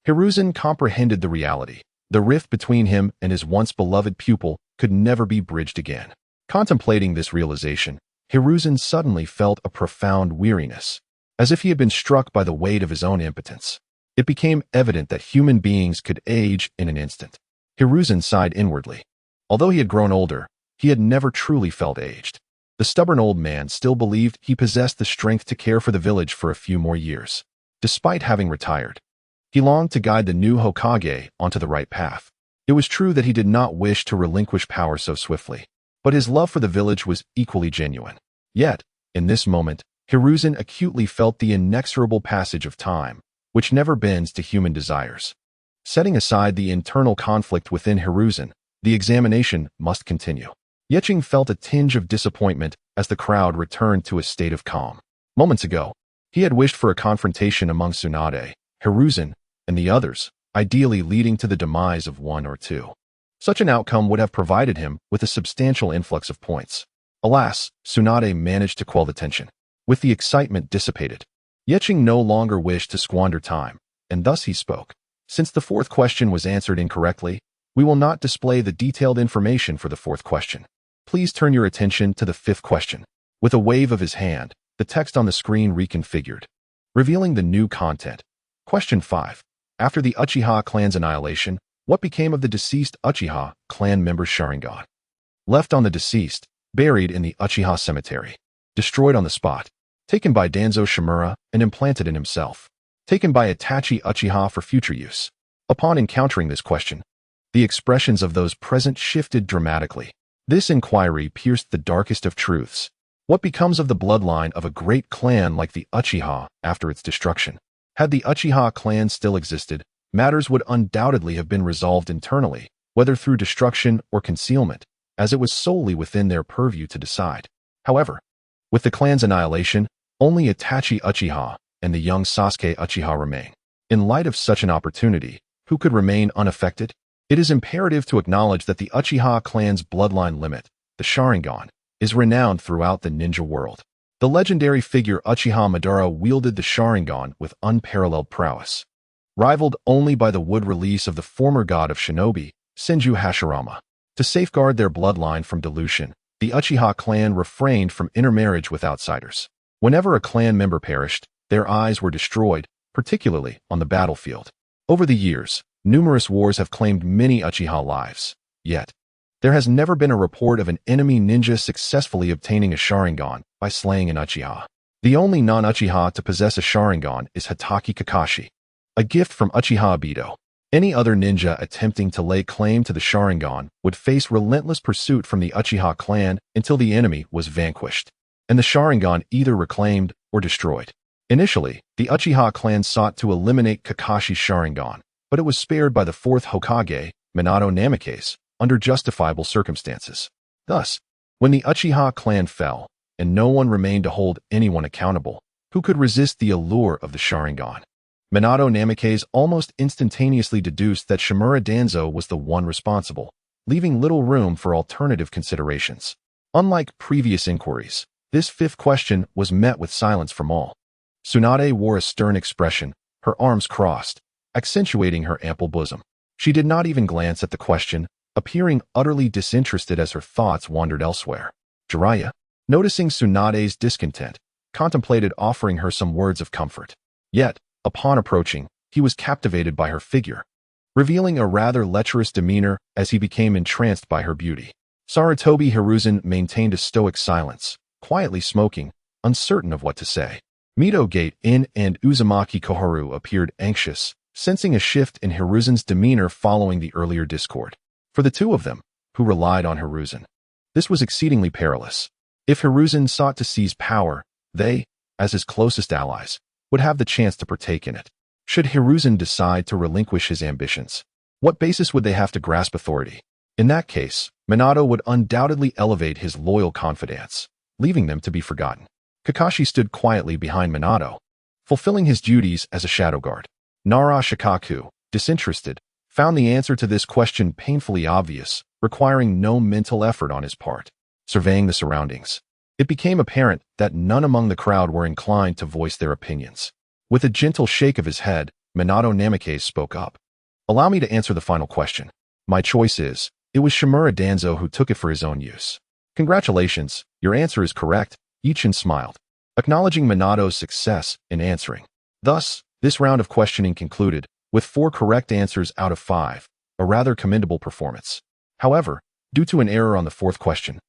Hiruzen comprehended the reality. The rift between him and his once beloved pupil could never be bridged again. Contemplating this realization, Hiruzen suddenly felt a profound weariness, as if he had been struck by the weight of his own impotence. It became evident that human beings could age in an instant. Hiruzen sighed inwardly. Although he had grown older, he had never truly felt aged. The stubborn old man still believed he possessed the strength to care for the village for a few more years. Despite having retired, he longed to guide the new Hokage onto the right path. It was true that he did not wish to relinquish power so swiftly, but his love for the village was equally genuine. Yet, in this moment, Hiruzen acutely felt the inexorable passage of time, which never bends to human desires. Setting aside the internal conflict within Hiruzen, the examination must continue. Yeching felt a tinge of disappointment as the crowd returned to a state of calm. Moments ago, he had wished for a confrontation among Tsunade, Hiruzen, and the others, ideally leading to the demise of one or two. Such an outcome would have provided him with a substantial influx of points. Alas, Tsunade managed to quell the tension. With the excitement dissipated, Yeching no longer wished to squander time, and thus he spoke. Since the fourth question was answered incorrectly, we will not display the detailed information for the fourth question. Please turn your attention to the fifth question. With a wave of his hand, the text on the screen reconfigured, revealing the new content. Question 5. After the Uchiha clan's annihilation, what became of the deceased Uchiha clan member's Sharingan? Left on the deceased, buried in the Uchiha cemetery. Destroyed on the spot. Taken by Danzo Shimura and implanted in himself. Taken by Itachi Uchiha for future use. Upon encountering this question, the expressions of those present shifted dramatically. This inquiry pierced the darkest of truths. What becomes of the bloodline of a great clan like the Uchiha after its destruction? Had the Uchiha clan still existed, matters would undoubtedly have been resolved internally, whether through destruction or concealment, as it was solely within their purview to decide. However, with the clan's annihilation, only Itachi Uchiha and the young Sasuke Uchiha remain. In light of such an opportunity, who could remain unaffected? It is imperative to acknowledge that the Uchiha clan's bloodline limit, the Sharingan, is renowned throughout the ninja world. The legendary figure Uchiha Madara wielded the Sharingan with unparalleled prowess, rivaled only by the wood release of the former god of shinobi, Senju Hashirama. To safeguard their bloodline from dilution, the Uchiha clan refrained from intermarriage with outsiders. Whenever a clan member perished, their eyes were destroyed, particularly on the battlefield. Over the years, numerous wars have claimed many Uchiha lives. Yet, there has never been a report of an enemy ninja successfully obtaining a Sharingan by slaying an Uchiha. The only non-Uchiha to possess a Sharingan is Hatake Kakashi, a gift from Uchiha Obito. Any other ninja attempting to lay claim to the Sharingan would face relentless pursuit from the Uchiha clan until the enemy was vanquished, and the Sharingan either reclaimed or destroyed. Initially, the Uchiha clan sought to eliminate Kakashi's Sharingan, but it was spared by the Fourth Hokage, Minato Namikaze, under justifiable circumstances. Thus, when the Uchiha clan fell, and no one remained to hold anyone accountable, who could resist the allure of the Sharingan? Minato Namikaze almost instantaneously deduced that Shimura Danzo was the one responsible, leaving little room for alternative considerations. Unlike previous inquiries, this fifth question was met with silence from all. Tsunade wore a stern expression, her arms crossed, accentuating her ample bosom. She did not even glance at the question, appearing utterly disinterested as her thoughts wandered elsewhere. Jiraiya, noticing Tsunade's discontent, contemplated offering her some words of comfort. Yet, upon approaching, he was captivated by her figure, revealing a rather lecherous demeanor as he became entranced by her beauty. Sarutobi Hiruzen maintained a stoic silence, quietly smoking, uncertain of what to say. Mito Gate-in and Uzumaki Koharu appeared anxious, sensing a shift in Hiruzen's demeanor following the earlier discord. For the two of them, who relied on Hiruzen, this was exceedingly perilous. If Hiruzen sought to seize power, they, as his closest allies, would have the chance to partake in it. Should Hiruzen decide to relinquish his ambitions, what basis would they have to grasp authority? In that case, Minato would undoubtedly elevate his loyal confidants, leaving them to be forgotten. Kakashi stood quietly behind Minato, fulfilling his duties as a shadow guard. Nara Shikaku, disinterested, found the answer to this question painfully obvious, requiring no mental effort on his part. Surveying the surroundings, it became apparent that none among the crowd were inclined to voice their opinions. With a gentle shake of his head, Minato Namikaze spoke up. "Allow me to answer the final question. My choice is, it was Shimura Danzo who took it for his own use." "Congratulations, your answer is correct," Ichin smiled, acknowledging Minato's success in answering. Thus, this round of questioning concluded, with 4 correct answers out of 5, a rather commendable performance. However, due to an error on the 4th question,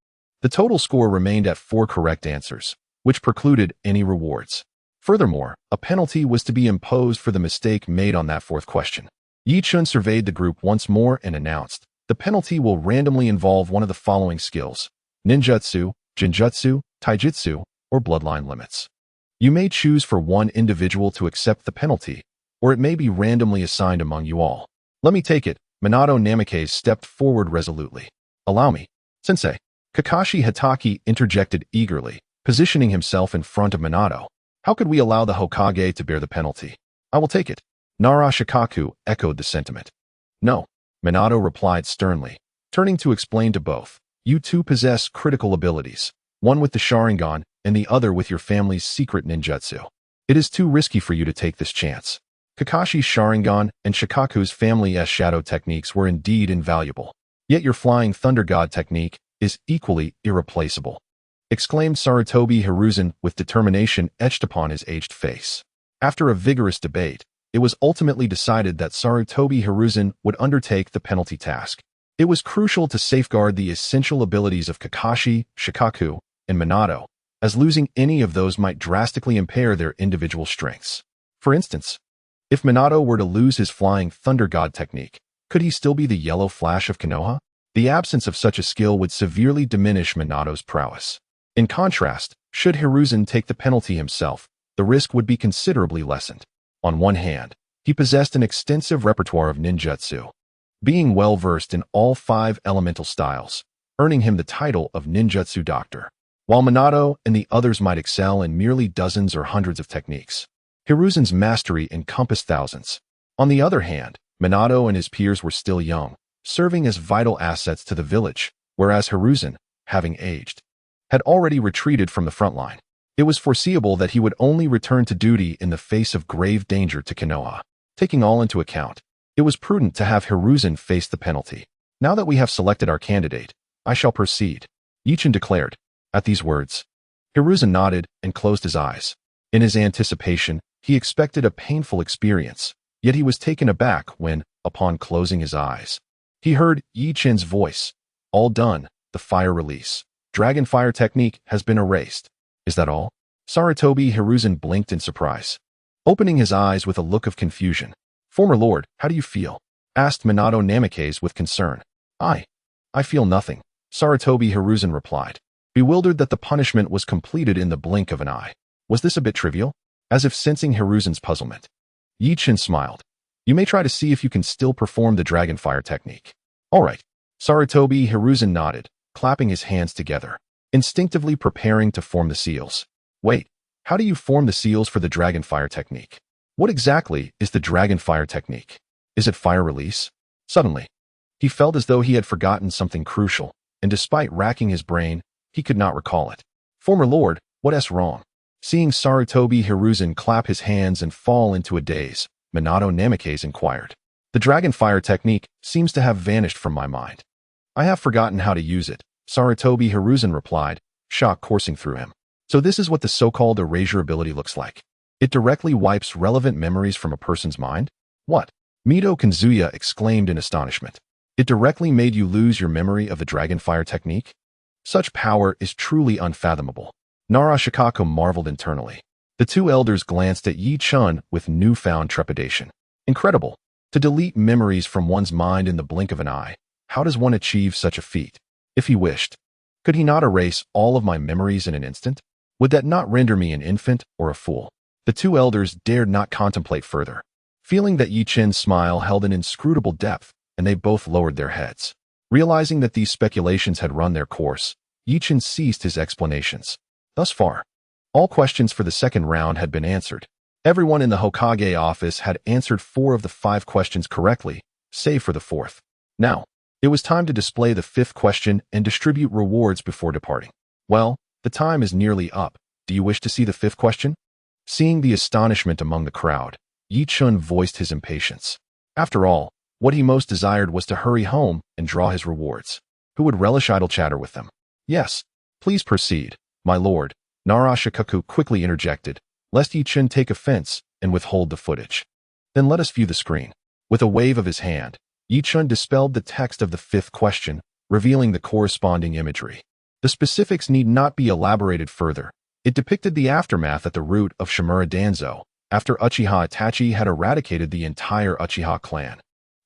the total score remained at 4 correct answers, which precluded any rewards. Furthermore, a penalty was to be imposed for the mistake made on that 4th question. Yichun surveyed the group once more and announced, "The penalty will randomly involve one of the following skills: ninjutsu, genjutsu, taijutsu, or bloodline limits. You may choose for one individual to accept the penalty, or it may be randomly assigned among you all." "Let me take it." Minato Namikaze stepped forward resolutely. "Allow me, Sensei." Kakashi Hatake interjected eagerly, positioning himself in front of Minato. "How could we allow the Hokage to bear the penalty?" "I will take it." Nara Shikaku echoed the sentiment. "No," Minato replied sternly, turning to explain to both. "You two possess critical abilities, one with the Sharingan and the other with your family's secret ninjutsu. It is too risky for you to take this chance." Kakashi's Sharingan and Shikaku's family's shadow techniques were indeed invaluable. "Yet your flying thunder god technique is equally irreplaceable," exclaimed Sarutobi Hiruzen with determination etched upon his aged face. After a vigorous debate, it was ultimately decided that Sarutobi Hiruzen would undertake the penalty task. It was crucial to safeguard the essential abilities of Kakashi, Shikaku, and Minato, as losing any of those might drastically impair their individual strengths. For instance, if Minato were to lose his flying thunder god technique, could he still be the yellow flash of Konoha? The absence of such a skill would severely diminish Minato's prowess. In contrast, should Hiruzen take the penalty himself, the risk would be considerably lessened. On one hand, he possessed an extensive repertoire of ninjutsu, being well-versed in all 5 elemental styles, earning him the title of ninjutsu doctor. While Minato and the others might excel in merely dozens or hundreds of techniques, Hiruzen's mastery encompassed thousands. On the other hand, Minato and his peers were still young, serving as vital assets to the village, whereas Hiruzen, having aged, had already retreated from the front line. It was foreseeable that he would only return to duty in the face of grave danger to Konoha. Taking all into account, it was prudent to have Hiruzen face the penalty. "Now that we have selected our candidate, I shall proceed," Ichin declared. At these words, Hiruzen nodded and closed his eyes. In his anticipation, he expected a painful experience, yet he was taken aback when, upon closing his eyes, he heard Ichin's voice. "All done, the fire release. Dragon fire technique has been erased." "Is that all?" Sarutobi Hiruzen blinked in surprise, opening his eyes with a look of confusion. "Former lord, how do you feel?" asked Minato Namikaze with concern. I feel nothing, Sarutobi Hiruzen replied, bewildered that the punishment was completed in the blink of an eye. Was this a bit trivial? As if sensing Hiruzen's puzzlement, Yi-Chin smiled. You may try to see if you can still perform the dragon fire technique. All right. Sarutobi Hiruzen nodded, clapping his hands together, instinctively preparing to form the seals. Wait, how do you form the seals for the dragon fire technique? What exactly is the dragon fire technique? Is it fire release? Suddenly, he felt as though he had forgotten something crucial, and despite racking his brain, he could not recall it. Former lord, what's wrong? Seeing Sarutobi Hiruzen clap his hands and fall into a daze, Minato Namikaze inquired. The dragon fire technique seems to have vanished from my mind. I have forgotten how to use it, Sarutobi Hiruzen replied, shock coursing through him. So this is what the so-called erasure ability looks like. It directly wipes relevant memories from a person's mind? What? Mito Kanzuya exclaimed in astonishment. It directly made you lose your memory of the dragon fire technique? Such power is truly unfathomable. Narashikako marveled internally. The two elders glanced at Yi-Chun with newfound trepidation. Incredible. To delete memories from one's mind in the blink of an eye. How does one achieve such a feat? If he wished, could he not erase all of my memories in an instant? Would that not render me an infant or a fool? The two elders dared not contemplate further, feeling that Yi-Chin's smile held an inscrutable depth, and they both lowered their heads. Realizing that these speculations had run their course, Yi-Chin ceased his explanations. Thus far, all questions for the second round had been answered. Everyone in the Hokage office had answered 4 of the 5 questions correctly, save for the 4th. Now, it was time to display the 5th question and distribute rewards before departing. Well, the time is nearly up. Do you wish to see the 5th question? Seeing the astonishment among the crowd, Yi-Chun voiced his impatience. After all, what he most desired was to hurry home and draw his rewards. Who would relish idle chatter with them? Yes, please proceed, my lord, Narashikaku quickly interjected, lest Yi-Chun take offense and withhold the footage. Then let us view the screen. With a wave of his hand, Yi-Chun dispelled the text of the 5th question, revealing the corresponding imagery. The specifics need not be elaborated further. It depicted the aftermath at the root of Shimura Danzo, after Uchiha Itachi had eradicated the entire Uchiha clan,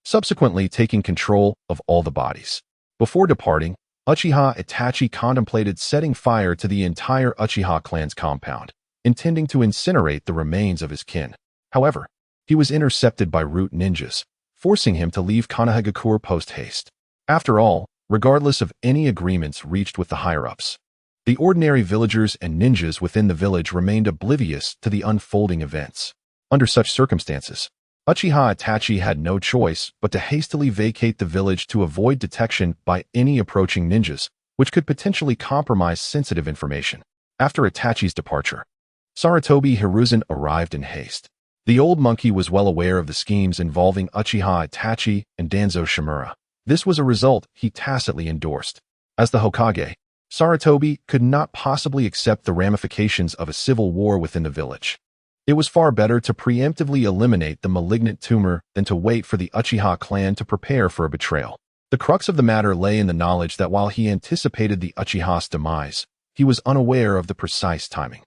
subsequently taking control of all the bodies. Before departing, Uchiha Itachi contemplated setting fire to the entire Uchiha clan's compound, intending to incinerate the remains of his kin. However, he was intercepted by root ninjas, forcing him to leave Konohagakure post-haste. After all, regardless of any agreements reached with the higher-ups, the ordinary villagers and ninjas within the village remained oblivious to the unfolding events. Under such circumstances, Uchiha Itachi had no choice but to hastily vacate the village to avoid detection by any approaching ninjas, which could potentially compromise sensitive information. After Itachi's departure, Sarutobi Hiruzen arrived in haste. The old monkey was well aware of the schemes involving Uchiha Itachi and Danzo Shimura. This was a result he tacitly endorsed. As the Hokage, Sarutobi could not possibly accept the ramifications of a civil war within the village. It was far better to preemptively eliminate the malignant tumor than to wait for the Uchiha clan to prepare for a betrayal. The crux of the matter lay in the knowledge that while he anticipated the Uchiha's demise, he was unaware of the precise timing.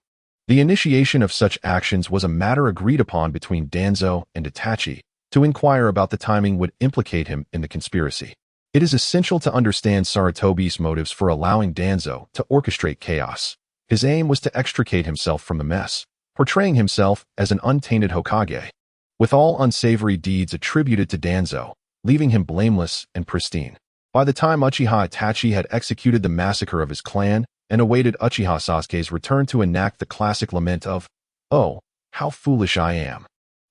The initiation of such actions was a matter agreed upon between Danzo and Itachi. To inquire about the timing would implicate him in the conspiracy. It is essential to understand Sarutobi's motives for allowing Danzo to orchestrate chaos. His aim was to extricate himself from the mess, portraying himself as an untainted Hokage, with all unsavory deeds attributed to Danzo, leaving him blameless and pristine. By the time Uchiha Itachi had executed the massacre of his clan and awaited Uchiha Sasuke's return to enact the classic lament of, "Oh, how foolish I am.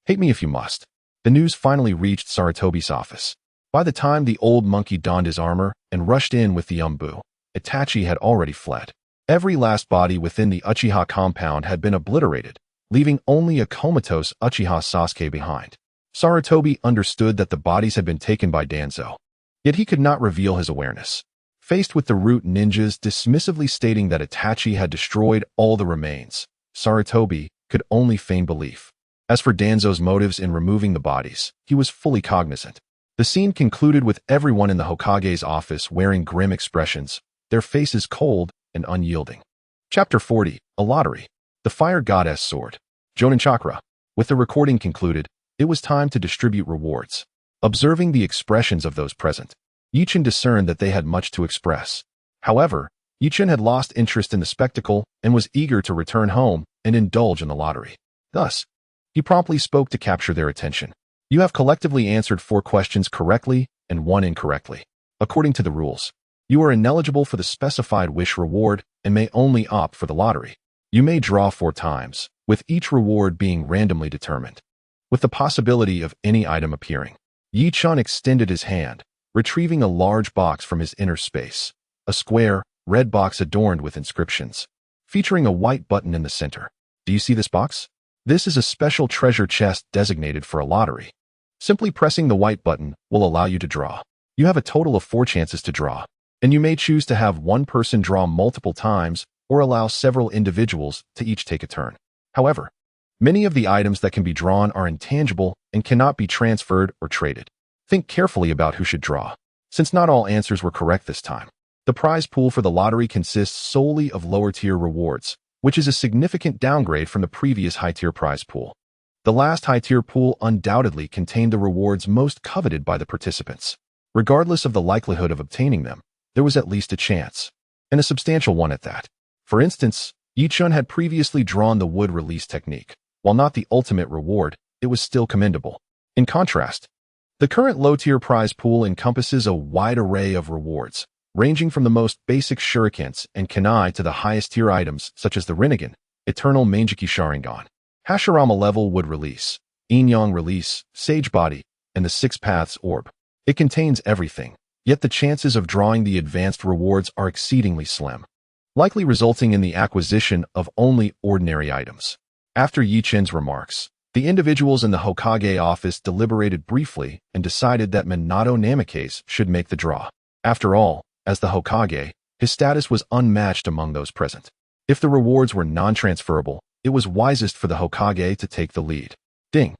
Hate me if you must," the news finally reached Sarutobi's office. By the time the old monkey donned his armor and rushed in with the umbu, Itachi had already fled. Every last body within the Uchiha compound had been obliterated, leaving only a comatose Uchiha Sasuke behind. Sarutobi understood that the bodies had been taken by Danzo, yet he could not reveal his awareness. Faced with the root ninjas dismissively stating that Itachi had destroyed all the remains, Sarutobi could only feign belief. As for Danzo's motives in removing the bodies, he was fully cognizant. The scene concluded with everyone in the Hokage's office wearing grim expressions, their faces cold and unyielding. Chapter 40, A Lottery. The Fire Goddess Sword. Jonin Chakra. With the recording concluded, it was time to distribute rewards. Observing the expressions of those present, Yichen discerned that they had much to express. However, Yichen had lost interest in the spectacle and was eager to return home and indulge in the lottery. Thus, he promptly spoke to capture their attention. You have collectively answered 4 questions correctly and 1 incorrectly. According to the rules, you are ineligible for the specified wish reward and may only opt for the lottery. You may draw 4 times, with each reward being randomly determined, with the possibility of any item appearing. Yichen extended his hand, retrieving a large box from his inner space, a square, red box adorned with inscriptions, featuring a white button in the center. Do you see this box? This is a special treasure chest designated for a lottery. Simply pressing the white button will allow you to draw. You have a total of 4 chances to draw, and you may choose to have one person draw multiple times or allow several individuals to each take a turn. However, many of the items that can be drawn are intangible and cannot be transferred or traded. Think carefully about who should draw. Since not all answers were correct this time, the prize pool for the lottery consists solely of lower-tier rewards, which is a significant downgrade from the previous high-tier prize pool. The last high-tier pool undoubtedly contained the rewards most coveted by the participants. Regardless of the likelihood of obtaining them, there was at least a chance, and a substantial one at that. For instance, Yichen had previously drawn the wood release technique. While not the ultimate reward, it was still commendable. In contrast, the current low-tier prize pool encompasses a wide array of rewards, ranging from the most basic shurikens and kunai to the highest-tier items such as the Rinnegan, Eternal Mangeki Sharingan, Hashirama level wood release, Yin-Yang release, Sage Body, and the 6 Paths Orb. It contains everything, yet the chances of drawing the advanced rewards are exceedingly slim, likely resulting in the acquisition of only ordinary items. After Yichen's remarks, the individuals in the Hokage office deliberated briefly and decided that Minato Namikaze should make the draw. After all, as the Hokage, his status was unmatched among those present. If the rewards were non-transferable, it was wisest for the Hokage to take the lead. Ding!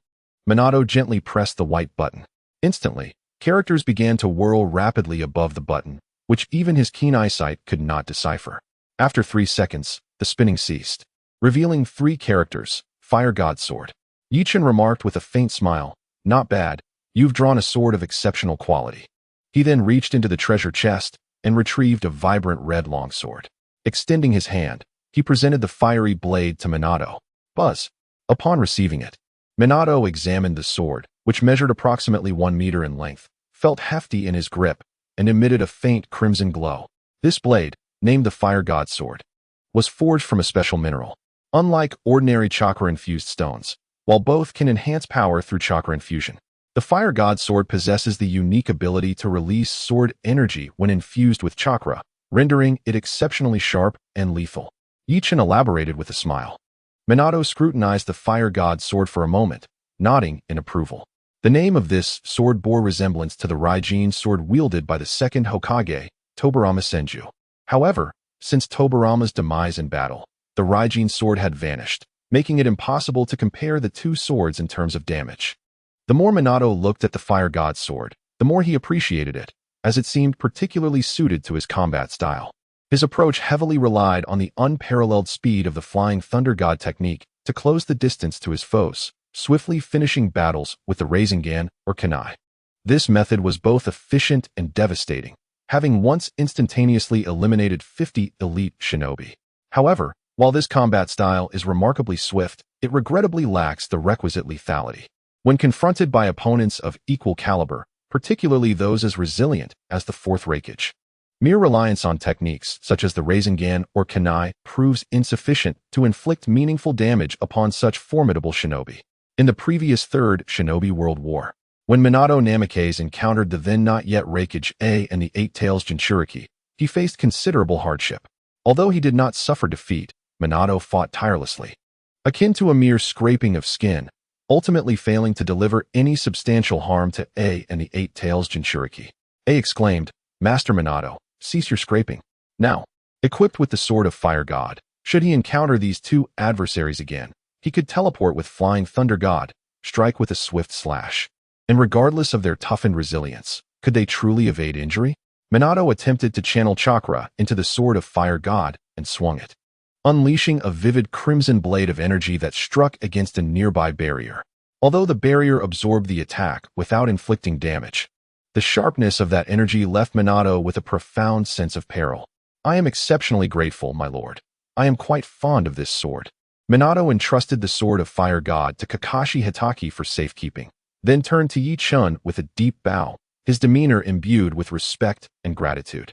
Minato gently pressed the white button. Instantly, characters began to whirl rapidly above the button, which even his keen eyesight could not decipher. After 3 seconds, the spinning ceased, revealing 3 characters: Fire God Sword. Yichen remarked with a faint smile, "Not bad, you've drawn a sword of exceptional quality." He then reached into the treasure chest and retrieved a vibrant red longsword. Extending his hand, he presented the fiery blade to Minato. Buzz! Upon receiving it, Minato examined the sword, which measured approximately 1 meter in length, felt hefty in his grip, and emitted a faint crimson glow. This blade, named the Fire God Sword, was forged from a special mineral. Unlike ordinary chakra-infused stones, while both can enhance power through chakra infusion, the Fire God Sword possesses the unique ability to release sword energy when infused with chakra, rendering it exceptionally sharp and lethal. Yichen elaborated with a smile. Minato scrutinized the Fire God Sword for a moment, nodding in approval. The name of this sword bore resemblance to the Raijin sword wielded by the second Hokage, Tobirama Senju. However, since Tobirama's demise in battle, the Raijin sword had vanished, making it impossible to compare the 2 swords in terms of damage. The more Minato looked at the Fire God Sword, the more he appreciated it, as it seemed particularly suited to his combat style. His approach heavily relied on the unparalleled speed of the Flying Thunder God technique to close the distance to his foes, swiftly finishing battles with the Rasengan or kunai. This method was both efficient and devastating, having once instantaneously eliminated 50 elite shinobi. However, while this combat style is remarkably swift, it regrettably lacks the requisite lethality. When confronted by opponents of equal caliber, particularly those as resilient as the Fourth Hokage, mere reliance on techniques such as the Rasengan or kunai proves insufficient to inflict meaningful damage upon such formidable shinobi. In the previous Third Shinobi World War, when Minato Namikaze encountered the then-not-yet Hokage and the Eight Tails Jinchuriki, he faced considerable hardship. Although he did not suffer defeat, Minato fought tirelessly, akin to a mere scraping of skin, ultimately failing to deliver any substantial harm to A and the Eight Tails Jinchuriki. A exclaimed, "Master Minato, cease your scraping." Now, equipped with the Sword of Fire God, should he encounter these 2 adversaries again, he could teleport with Flying Thunder God, strike with a swift slash. And regardless of their toughened resilience, could they truly evade injury? Minato attempted to channel chakra into the Sword of Fire God and swung it, unleashing a vivid crimson blade of energy that struck against a nearby barrier. Although the barrier absorbed the attack without inflicting damage, the sharpness of that energy left Minato with a profound sense of peril. I am exceptionally grateful, my lord. I am quite fond of this sword. Minato entrusted the Sword of Fire God to Kakashi Hatake for safekeeping, then turned to Yi Chun with a deep bow, his demeanor imbued with respect and gratitude.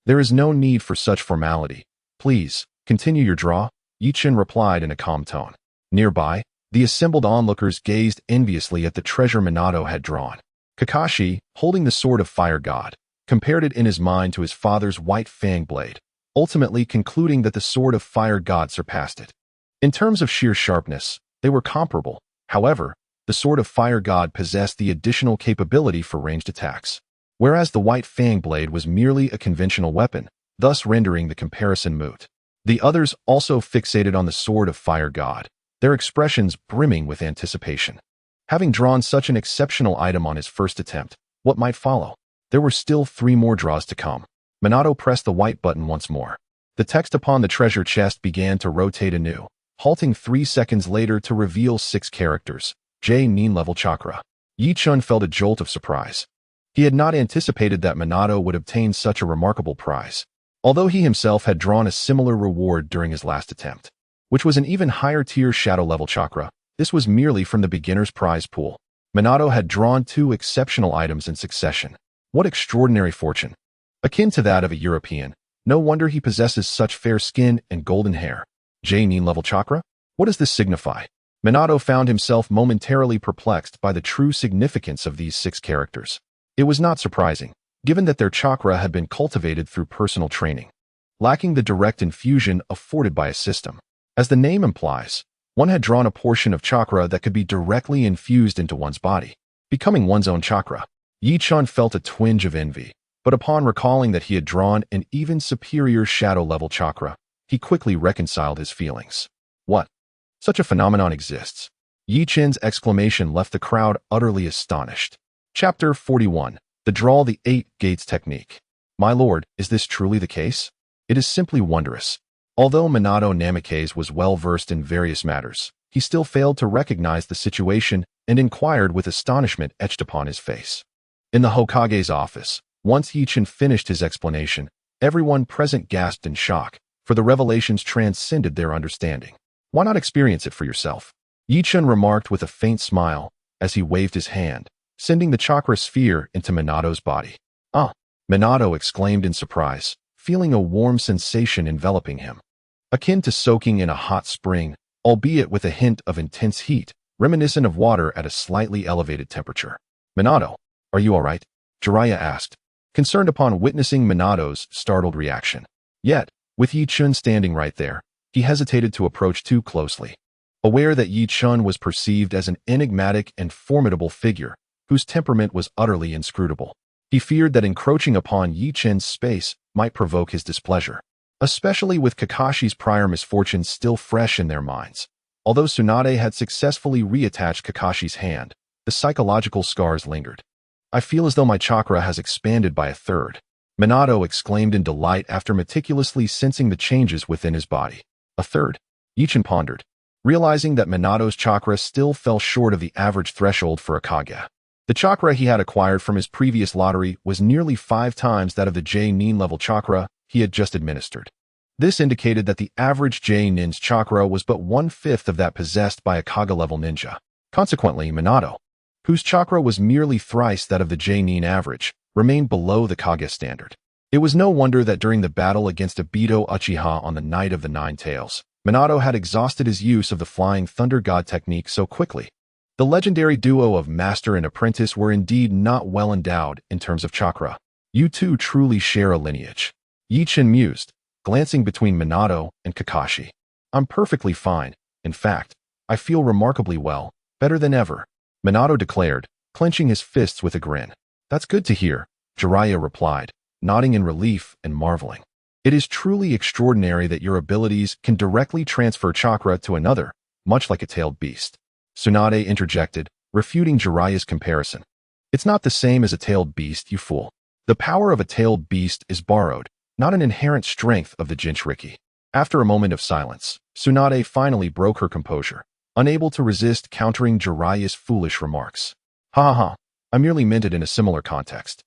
There is no need for such formality. Please, continue your draw, Yi Chun replied in a calm tone. Nearby, the assembled onlookers gazed enviously at the treasure Minato had drawn. Kakashi, holding the Sword of Fire God, compared it in his mind to his father's white fang blade, ultimately concluding that the Sword of Fire God surpassed it. In terms of sheer sharpness, they were comparable. However, the Sword of Fire God possessed the additional capability for ranged attacks, whereas the white fang blade was merely a conventional weapon, thus rendering the comparison moot. The others also fixated on the Sword of Fire God, their expressions brimming with anticipation. Having drawn such an exceptional item on his first attempt, what might follow? There were still 3 more draws to come. Minato pressed the white button once more. The text upon the treasure chest began to rotate anew, halting 3 seconds later to reveal 6 characters. J-Nin level chakra. Yi Chun felt a jolt of surprise. He had not anticipated that Minato would obtain such a remarkable prize, although he himself had drawn a similar reward during his last attempt, which was an even higher tier shadow level chakra. This was merely from the beginner's prize pool. Minato had drawn 2 exceptional items in succession. What extraordinary fortune! Akin to that of a European, no wonder he possesses such fair skin and golden hair. J-Nin level chakra? What does this signify? Minato found himself momentarily perplexed by the true significance of these 6 characters. It was not surprising, given that their chakra had been cultivated through personal training, lacking the direct infusion afforded by a system. As the name implies, one had drawn a portion of chakra that could be directly infused into one's body, becoming one's own chakra. Yi Chun felt a twinge of envy, but upon recalling that he had drawn an even superior shadow-level chakra, he quickly reconciled his feelings. What? Such a phenomenon exists. Yi Chun's exclamation left the crowd utterly astonished. Chapter 41. The Draw the 8 Gates Technique. My lord, is this truly the case? It is simply wondrous. Although Minato Namikaze was well versed in various matters, he still failed to recognize the situation and inquired with astonishment etched upon his face. In the Hokage's office, once Yi Chun finished his explanation, everyone present gasped in shock, for the revelations transcended their understanding. Why not experience it for yourself? Yi Chun remarked with a faint smile as he waved his hand, sending the chakra sphere into Minato's body. Ah! Minato exclaimed in surprise, feeling a warm sensation enveloping him, akin to soaking in a hot spring, albeit with a hint of intense heat, reminiscent of water at a slightly elevated temperature. Minato, are you all right? Jiraiya asked, concerned upon witnessing Minato's startled reaction. Yet, with Yi Chun standing right there, he hesitated to approach too closely, aware that Yi Chun was perceived as an enigmatic and formidable figure whose temperament was utterly inscrutable. He feared that encroaching upon Yi Chun's space might provoke his displeasure, especially with Kakashi's prior misfortunes still fresh in their minds. Although Tsunade had successfully reattached Kakashi's hand, the psychological scars lingered. I feel as though my chakra has expanded by a third, Minato exclaimed in delight after meticulously sensing the changes within his body. A third? Yi Chun pondered, realizing that Minato's chakra still fell short of the average threshold for a Kage. The chakra he had acquired from his previous lottery was nearly 5 times that of the J-Nin level chakra he had just administered. This indicated that the average J-Nin's chakra was but 1/5 of that possessed by a Kage-level ninja. Consequently, Minato, whose chakra was merely thrice that of the J-Nin average, remained below the Kage standard. It was no wonder that during the battle against Obito Uchiha on the Night of the Nine Tails, Minato had exhausted his use of the Flying Thunder God technique so quickly. The legendary duo of master and apprentice were indeed not well endowed in terms of chakra. You two truly share a lineage. Yi Chun mused, glancing between Minato and Kakashi. I'm perfectly fine. In fact, I feel remarkably well, better than ever, Minato declared, clenching his fists with a grin. That's good to hear, Jiraiya replied, nodding in relief and marveling. It is truly extraordinary that your abilities can directly transfer chakra to another, much like a tailed beast. Tsunade interjected, refuting Jiraiya's comparison. It's not the same as a tailed beast, you fool. The power of a tailed beast is borrowed, not an inherent strength of the Jinchuriki. After a moment of silence, Tsunade finally broke her composure. unable to resist countering Jiraiya's foolish remarks. Ha ha ha, I merely meant it in a similar context.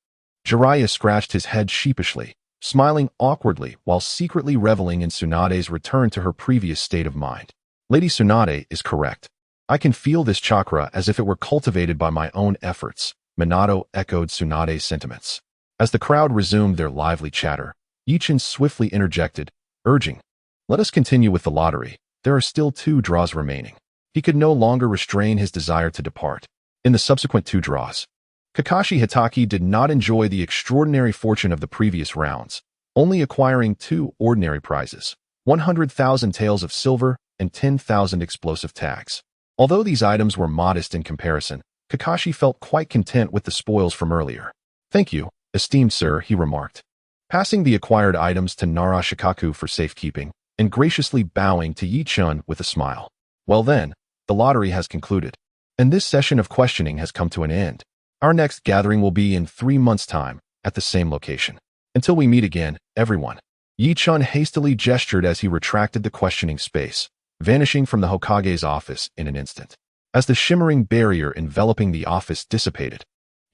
Jiraiya scratched his head sheepishly, smiling awkwardly while secretly reveling in Tsunade's return to her previous state of mind. Lady Tsunade is correct. I can feel this chakra as if it were cultivated by my own efforts, Minato echoed Tsunade's sentiments. As the crowd resumed their lively chatter, Ichin swiftly interjected, urging, "Let us continue with the lottery. There are still 2 draws remaining." He could no longer restrain his desire to depart. In the subsequent 2 draws, Kakashi Hatake did not enjoy the extraordinary fortune of the previous rounds, only acquiring 2 ordinary prizes, 100,000 taels of silver and 10,000 explosive tags. Although these items were modest in comparison, Kakashi felt quite content with the spoils from earlier. "Thank you, esteemed sir," he remarked, passing the acquired items to Nara Shikaku for safekeeping and graciously bowing to Yi-chun with a smile. "Well then, the lottery has concluded, and this session of questioning has come to an end. Our next gathering will be in 3 months' time at the same location. Until we meet again, everyone." Yi-chun hastily gestured as he retracted the questioning space, vanishing from the Hokage's office in an instant. As the shimmering barrier enveloping the office dissipated,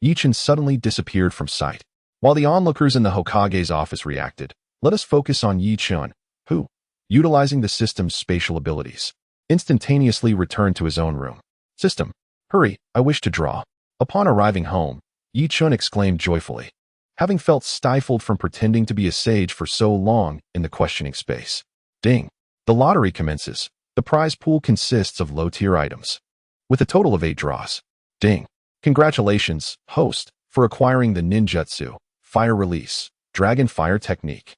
Yi-chun suddenly disappeared from sight. While the onlookers in the Hokage's office reacted, let us focus on Yi-chun, who, utilizing the system's spatial abilities, instantaneously returned to his own room. "System, hurry, I wish to draw." Upon arriving home, Yi-chun exclaimed joyfully, having felt stifled from pretending to be a sage for so long in the questioning space. Ding! The lottery commences. The prize pool consists of low-tier items, with a total of 8 draws. Ding! Congratulations, host, for acquiring the ninjutsu, fire release, dragon fire technique.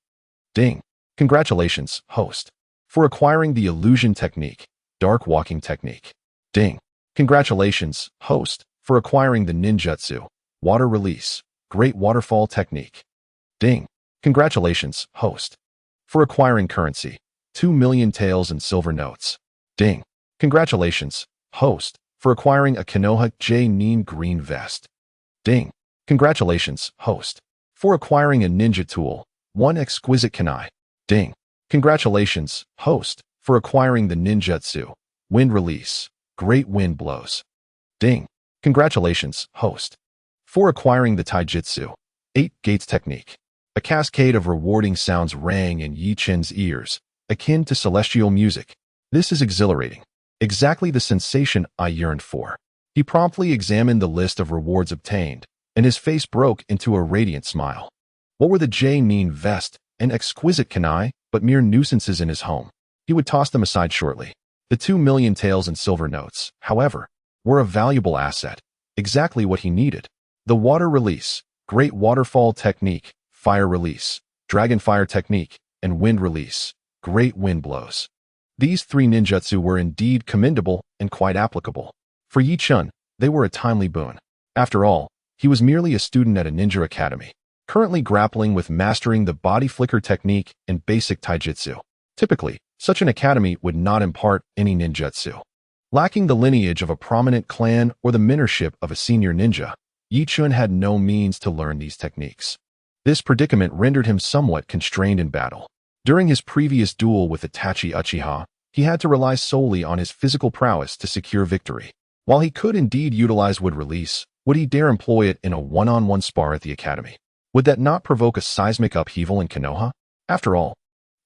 Ding! Congratulations, host, for acquiring the illusion technique, dark walking technique. Ding! Congratulations, host, for acquiring the ninjutsu, water release, great waterfall technique. Ding! Congratulations, host, for acquiring currency, 2 million taels and silver notes. Ding! Congratulations, host, for acquiring a Konoha J-Nin green vest. Ding! Congratulations, host, for acquiring a ninja tool, 1 exquisite kunai. Ding! Congratulations, host, for acquiring the ninjutsu, wind release, great wind blows. Ding! Congratulations, host, for acquiring the taijutsu, 8 gates technique. A cascade of rewarding sounds rang in Yi-chun's ears, akin to celestial music. This is exhilarating. Exactly the sensation I yearned for. He promptly examined the list of rewards obtained, and his face broke into a radiant smile. What were the J-Nin vest and exquisite kunai but mere nuisances in his home? He would toss them aside shortly. The 2 million taels and silver notes, however, were a valuable asset, exactly what he needed. The water release, great waterfall technique, fire release, dragon fire technique, and wind release, great wind blows. These 3 ninjutsu were indeed commendable and quite applicable. For Yi-chun, they were a timely boon. After all, he was merely a student at a ninja academy, currently grappling with mastering the body flicker technique and basic taijutsu. Typically, such an academy would not impart any ninjutsu. Lacking the lineage of a prominent clan or the mentorship of a senior ninja, Yi-chun had no means to learn these techniques. This predicament rendered him somewhat constrained in battle. During his previous duel with Itachi Uchiha, he had to rely solely on his physical prowess to secure victory. While he could indeed utilize wood release, would he dare employ it in a one-on-one spar at the academy? Would that not provoke a seismic upheaval in Konoha? After all,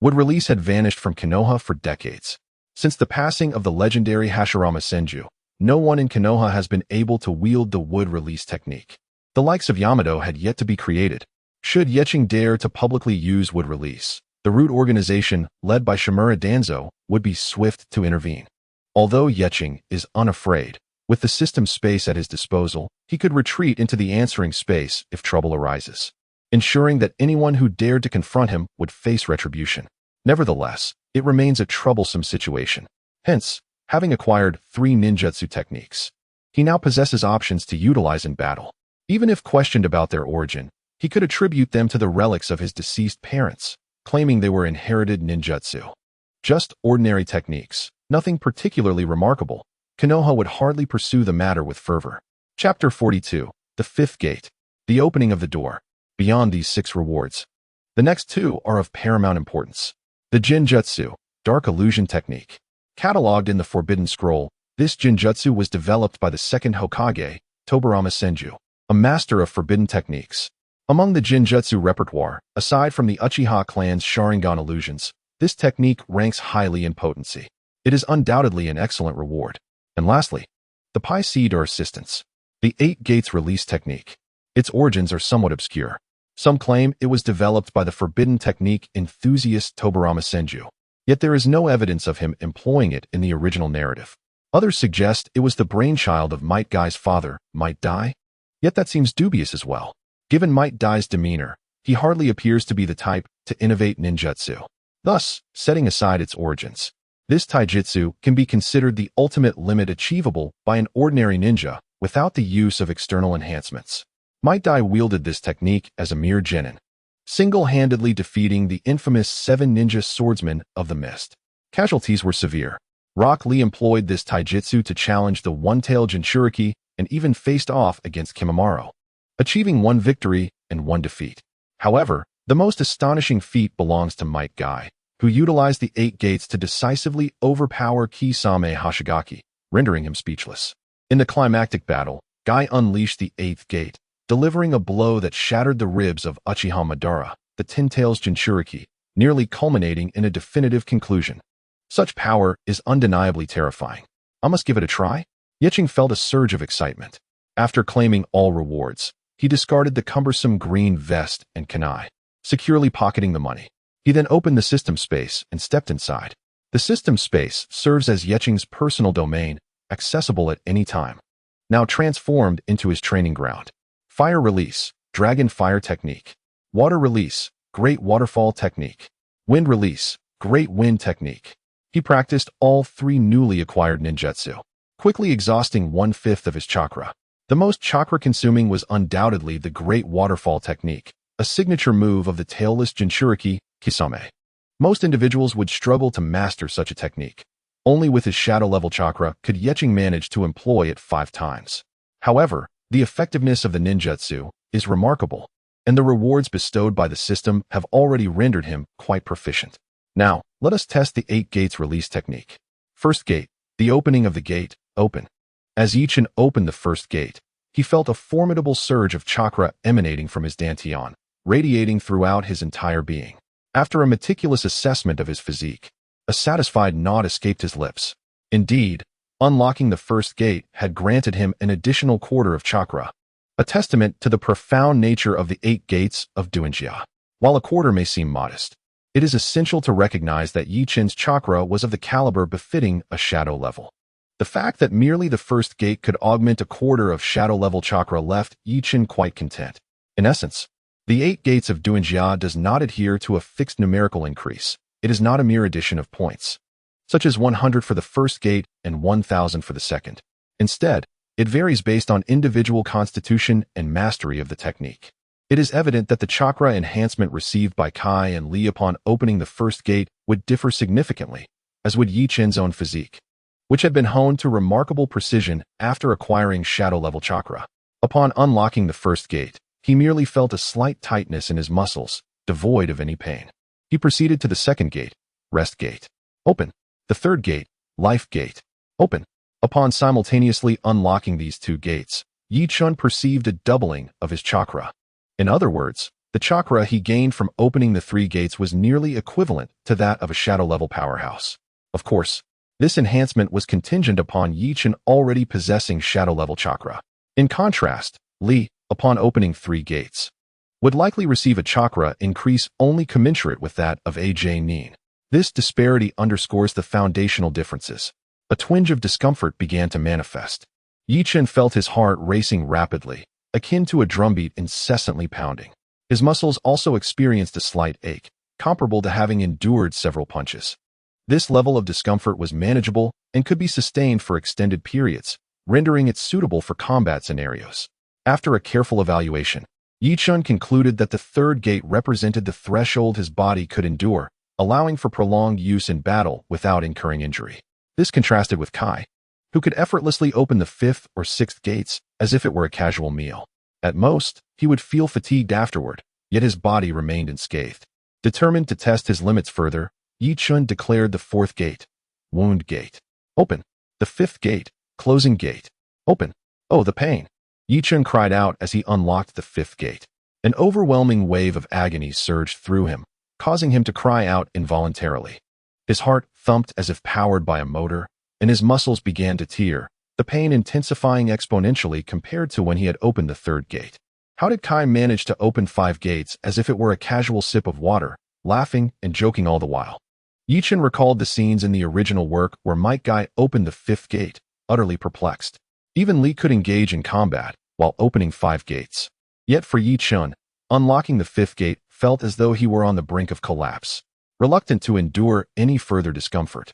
wood release had vanished from Konoha for decades. Since the passing of the legendary Hashirama Senju, no one in Konoha has been able to wield the wood release technique. The likes of Yamato had yet to be created. Should Yeching dare to publicly use wood release, the root organization, led by Shimura Danzo, would be swift to intervene. Although Yeching is unafraid, with the system space at his disposal, he could retreat into the answering space if trouble arises, ensuring that anyone who dared to confront him would face retribution. Nevertheless, it remains a troublesome situation. Hence, having acquired 3 ninjutsu techniques, he now possesses options to utilize in battle. Even if questioned about their origin, he could attribute them to the relics of his deceased parents, claiming they were inherited ninjutsu. Just ordinary techniques, nothing particularly remarkable. Konoha would hardly pursue the matter with fervor. Chapter 42, The Fifth Gate. The opening of the door. Beyond these 6 rewards, the next 2 are of paramount importance. The Genjutsu, Dark Illusion Technique. Catalogued in the Forbidden Scroll, This Jinjutsu was developed by the second Hokage, Tobirama Senju, a master of forbidden techniques. Among the Jinjutsu repertoire, aside from the Uchiha clan's Sharingan illusions, this technique ranks highly in potency. It is undoubtedly an excellent reward. And lastly, the Pi Seed or Assistance, the 8 Gates release technique. Its origins are somewhat obscure. Some claim it was developed by the forbidden technique enthusiast Tobirama Senju, yet there is no evidence of him employing it in the original narrative. Others suggest it was the brainchild of Might Guy's father, Might Dai, yet that seems dubious as well. Given Might Dai's demeanor, he hardly appears to be the type to innovate ninjutsu. Thus, setting aside its origins, this taijutsu can be considered the ultimate limit achievable by an ordinary ninja without the use of external enhancements. Might Dai wielded this technique as a mere genin, single-handedly defeating the infamous 7 ninja swordsmen of the mist. Casualties were severe. Rock Lee employed this taijutsu to challenge the one-tailed Jinchuriki and even faced off against Kimimaro, achieving 1 victory and 1 defeat. However, the most astonishing feat belongs to Might Guy, who utilized the 8 Gates to decisively overpower Kisame Hoshigaki, rendering him speechless. In the climactic battle, Guy unleashed the 8th Gate, delivering a blow that shattered the ribs of Uchiha Madara, the Ten-Tails Jinchuriki, nearly culminating in a definitive conclusion. Such power is undeniably terrifying. I must give it a try? Yicheng felt a surge of excitement. After claiming all rewards, he discarded the cumbersome green vest and kunai, securely pocketing the money. He then opened the system space and stepped inside. The system space serves as Yicheng's personal domain, accessible at any time. Now transformed into his training ground. Fire release, Dragon Fire Technique. Water release, Great Waterfall Technique. Wind release, Great Wind Technique. He practiced all 3 newly acquired ninjutsu, quickly exhausting 1/5 of his chakra. The most chakra-consuming was undoubtedly the Great Waterfall Technique, a signature move of the tailless Jinchuriki, Kisame. Most individuals would struggle to master such a technique. Only with his shadow-level chakra could Yicheng manage to employ it 5 times. However, the effectiveness of the ninjutsu is remarkable, and the rewards bestowed by the system have already rendered him quite proficient. Now, let us test the 8 Gates release technique. First gate, the opening of the gate, open. As Yicheng opened the first gate, he felt a formidable surge of chakra emanating from his dantian, radiating throughout his entire being. After a meticulous assessment of his physique, a satisfied nod escaped his lips. Indeed, unlocking the first gate had granted him an additional quarter of chakra, a testament to the profound nature of the 8 Gates of Duinjia. While a quarter may seem modest, it is essential to recognize that Yicheng's chakra was of the caliber befitting a shadow level. The fact that merely the first gate could augment a quarter of shadow-level chakra left Yicheng quite content. In essence, the 8 Gates of Duinjia does not adhere to a fixed numerical increase. It is not a mere addition of points, such as 100 for the first gate and 1,000 for the second. Instead, it varies based on individual constitution and mastery of the technique. It is evident that the chakra enhancement received by Kai and Li upon opening the first gate would differ significantly, as would Yicheng's own physique, which had been honed to remarkable precision after acquiring shadow-level chakra. Upon unlocking the first gate, he merely felt a slight tightness in his muscles, devoid of any pain. He proceeded to the second gate, Rest Gate. Open. The third gate, Life Gate. Open. Upon simultaneously unlocking these 2 gates, Yicheng perceived a doubling of his chakra. In other words, the chakra he gained from opening the 3 gates was nearly equivalent to that of a shadow-level powerhouse. Of course, this enhancement was contingent upon Yicheng already possessing shadow-level chakra. In contrast, Li, upon opening 3 gates, would likely receive a chakra increase only commensurate with that of AJ Nin. This disparity underscores the foundational differences. A twinge of discomfort began to manifest. Yicheng felt his heart racing rapidly, akin to a drumbeat incessantly pounding. His muscles also experienced a slight ache, comparable to having endured several punches. This level of discomfort was manageable and could be sustained for extended periods, rendering it suitable for combat scenarios. After a careful evaluation, Yicheng concluded that the third gate represented the threshold his body could endure, allowing for prolonged use in battle without incurring injury. This contrasted with Kai, who could effortlessly open the 5th or 6th gates as if it were a casual meal. At most, he would feel fatigued afterward, yet his body remained unscathed. Determined to test his limits further, Yicheng declared the 4th gate, Wound Gate. Open. The fifth gate. Closing gate. Open. Oh, the pain. Yi-chun cried out as he unlocked the fifth gate. An overwhelming wave of agony surged through him, causing him to cry out involuntarily. His heart thumped as if powered by a motor, and his muscles began to tear, the pain intensifying exponentially compared to when he had opened the third gate. How did Kai manage to open 5 gates as if it were a casual sip of water, laughing and joking all the while? Yi-chun recalled the scenes in the original work where Might Guy opened the 5th gate, utterly perplexed. Even Lee could engage in combat while opening 5 gates. Yet for Yi-chun, unlocking the 5th gate felt as though he were on the brink of collapse, reluctant to endure any further discomfort.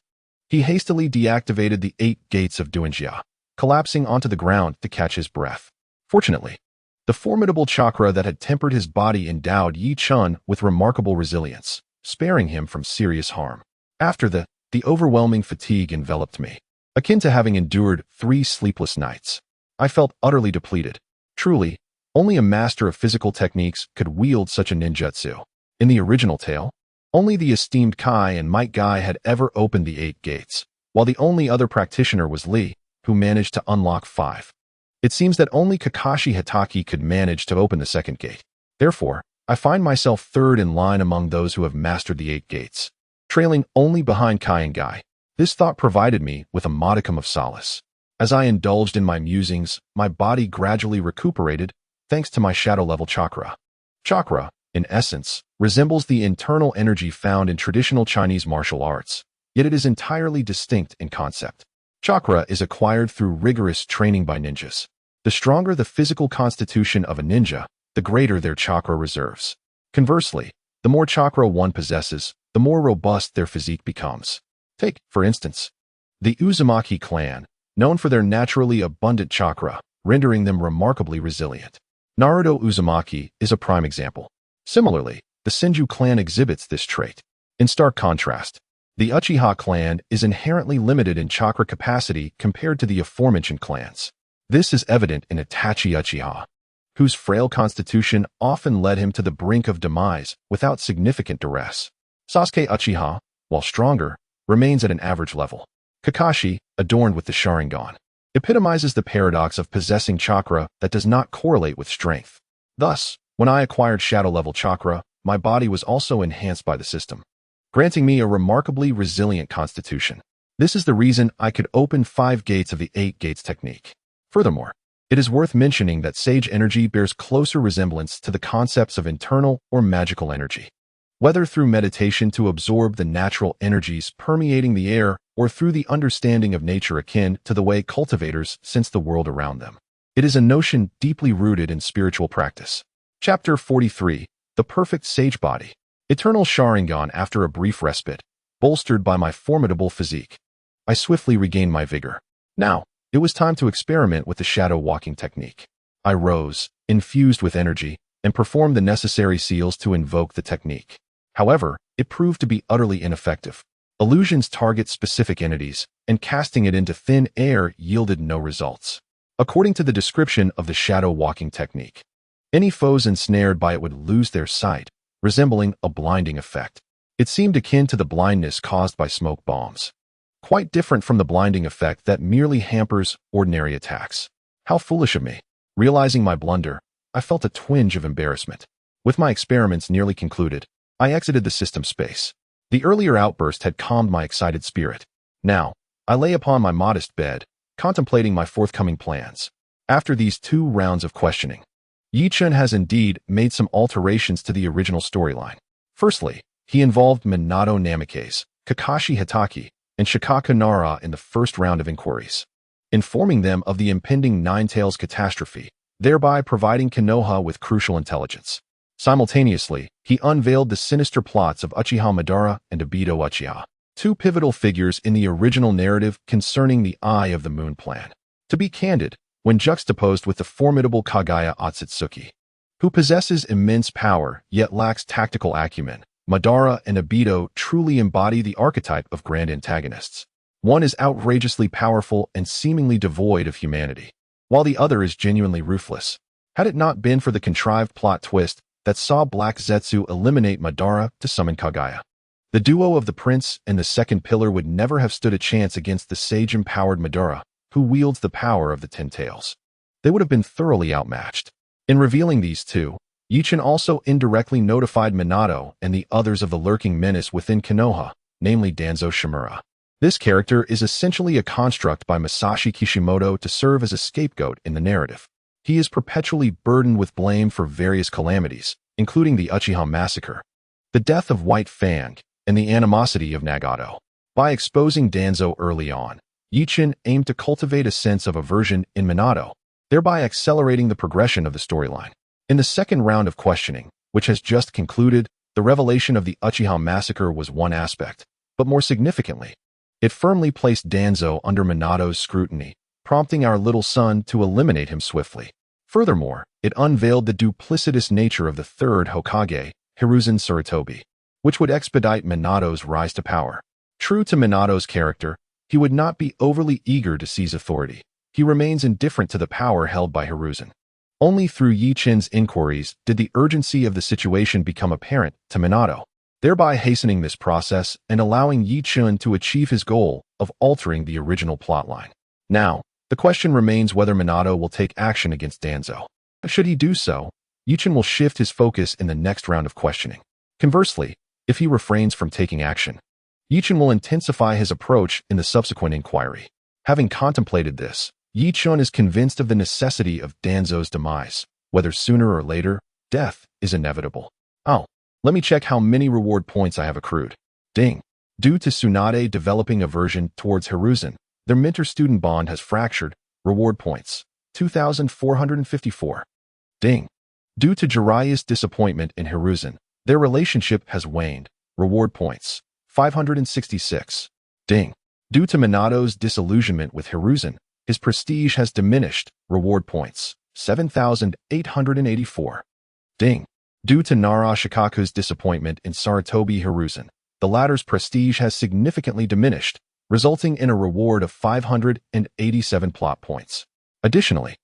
He hastily deactivated the 8 gates of Duanjia, collapsing onto the ground to catch his breath. Fortunately, the formidable chakra that had tempered his body endowed Yi-chun with remarkable resilience, sparing him from serious harm. After the overwhelming fatigue enveloped me, akin to having endured 3 sleepless nights. I felt utterly depleted. Truly, only a master of physical techniques could wield such a ninjutsu. In the original tale, only the esteemed Kai and Might Guy had ever opened the 8 gates, while the only other practitioner was Lee, who managed to unlock 5. It seems that only Kakashi Hatake could manage to open the 2nd gate. Therefore, I find myself third in line among those who have mastered the 8 gates, trailing only behind Kai and Guy. This thought provided me with a modicum of solace. As I indulged in my musings, my body gradually recuperated thanks to my shadow-level chakra. Chakra, in essence, resembles the internal energy found in traditional Chinese martial arts, yet it is entirely distinct in concept. Chakra is acquired through rigorous training by ninjas. The stronger the physical constitution of a ninja, the greater their chakra reserves. Conversely, the more chakra one possesses, the more robust their physique becomes. Take, for instance, the Uzumaki clan, known for their naturally abundant chakra, rendering them remarkably resilient. Naruto Uzumaki is a prime example. Similarly, the Senju clan exhibits this trait. In stark contrast, the Uchiha clan is inherently limited in chakra capacity compared to the aforementioned clans. This is evident in Itachi Uchiha, whose frail constitution often led him to the brink of demise without significant duress. Sasuke Uchiha, while stronger, remains at an average level. Kakashi, adorned with the Sharingan, epitomizes the paradox of possessing chakra that does not correlate with strength. Thus, when I acquired shadow-level chakra, my body was also enhanced by the system, granting me a remarkably resilient constitution. This is the reason I could open 5 gates of the 8 gates technique. Furthermore, it is worth mentioning that sage energy bears closer resemblance to the concepts of internal or magical energy. Whether through meditation to absorb the natural energies permeating the air or through the understanding of nature akin to the way cultivators sense the world around them, it is a notion deeply rooted in spiritual practice. Chapter 43. The Perfect Sage Body. Eternal Sharingan after a brief respite, bolstered by my formidable physique. I swiftly regained my vigor. Now, it was time to experiment with the shadow walking technique. I rose, infused with energy, and performed the necessary seals to invoke the technique. However, it proved to be utterly ineffective. Illusions target specific entities, and casting it into thin air yielded no results. According to the description of the shadow walking technique, any foes ensnared by it would lose their sight, resembling a blinding effect. It seemed akin to the blindness caused by smoke bombs, quite different from the blinding effect that merely hampers ordinary attacks. How foolish of me. Realizing my blunder, I felt a twinge of embarrassment. With my experiments nearly concluded, I exited the system space. The earlier outburst had calmed my excited spirit. Now, I lay upon my modest bed, contemplating my forthcoming plans. After these 2 rounds of questioning, Yi-chun has indeed made some alterations to the original storyline. Firstly, he involved Minato Namikaze, Kakashi Hatake, and Shikaka Nara in the first round of inquiries, informing them of the impending Nine Tails catastrophe, thereby providing Konoha with crucial intelligence. Simultaneously, he unveiled the sinister plots of Uchiha Madara and Obito Uchiha, 2 pivotal figures in the original narrative concerning the Eye of the Moon plan. To be candid, when juxtaposed with the formidable Kaguya Otsutsuki, who possesses immense power yet lacks tactical acumen, Madara and Obito truly embody the archetype of grand antagonists. One is outrageously powerful and seemingly devoid of humanity, while the other is genuinely ruthless. Had it not been for the contrived plot twist that saw Black Zetsu eliminate Madara to summon Kaguya, The duo of the prince and the second pillar would never have stood a chance against the sage-empowered Madara, who wields the power of the Ten Tails. They would have been thoroughly outmatched. In revealing these two, Ichin also indirectly notified Minato and the others of the lurking menace within Konoha, namely Danzo Shimura. This character is essentially a construct by Masashi Kishimoto to serve as a scapegoat in the narrative. He is perpetually burdened with blame for various calamities, including the Uchiha massacre, the death of White Fang, and the animosity of Nagato. By exposing Danzo early on, Ichin aimed to cultivate a sense of aversion in Minato, thereby accelerating the progression of the storyline. In the second round of questioning, which has just concluded, the revelation of the Uchiha massacre was one aspect, but more significantly, it firmly placed Danzo under Minato's scrutiny, prompting our little son to eliminate him swiftly. Furthermore, it unveiled the duplicitous nature of the third Hokage, Hiruzen Sarutobi, which would expedite Minato's rise to power. True to Minato's character, he would not be overly eager to seize authority. He remains indifferent to the power held by Hiruzen. Only through Yichin's inquiries did the urgency of the situation become apparent to Minato, thereby hastening this process and allowing Yichin to achieve his goal of altering the original plotline. Now, the question remains whether Minato will take action against Danzo. Should he do so, Yichin will shift his focus in the next round of questioning. Conversely, if he refrains from taking action, Yichin will intensify his approach in the subsequent inquiry. Having contemplated this, Yichin is convinced of the necessity of Danzo's demise. Whether sooner or later, death is inevitable. Oh, let me check how many reward points I have accrued. Ding. Due to Tsunade developing aversion towards Hiruzen, their mentor-student bond has fractured. Reward points, 2,454. Ding. Due to Jiraiya's disappointment in Hiruzen, their relationship has waned. Reward points, 566. Ding. Due to Minato's disillusionment with Hiruzen, his prestige has diminished. Reward points, 7,884. Ding. Due to Nara Shikaku's disappointment in Sarutobi Hiruzen, the latter's prestige has significantly diminished, resulting in a reward of 587 plot points. Additionally,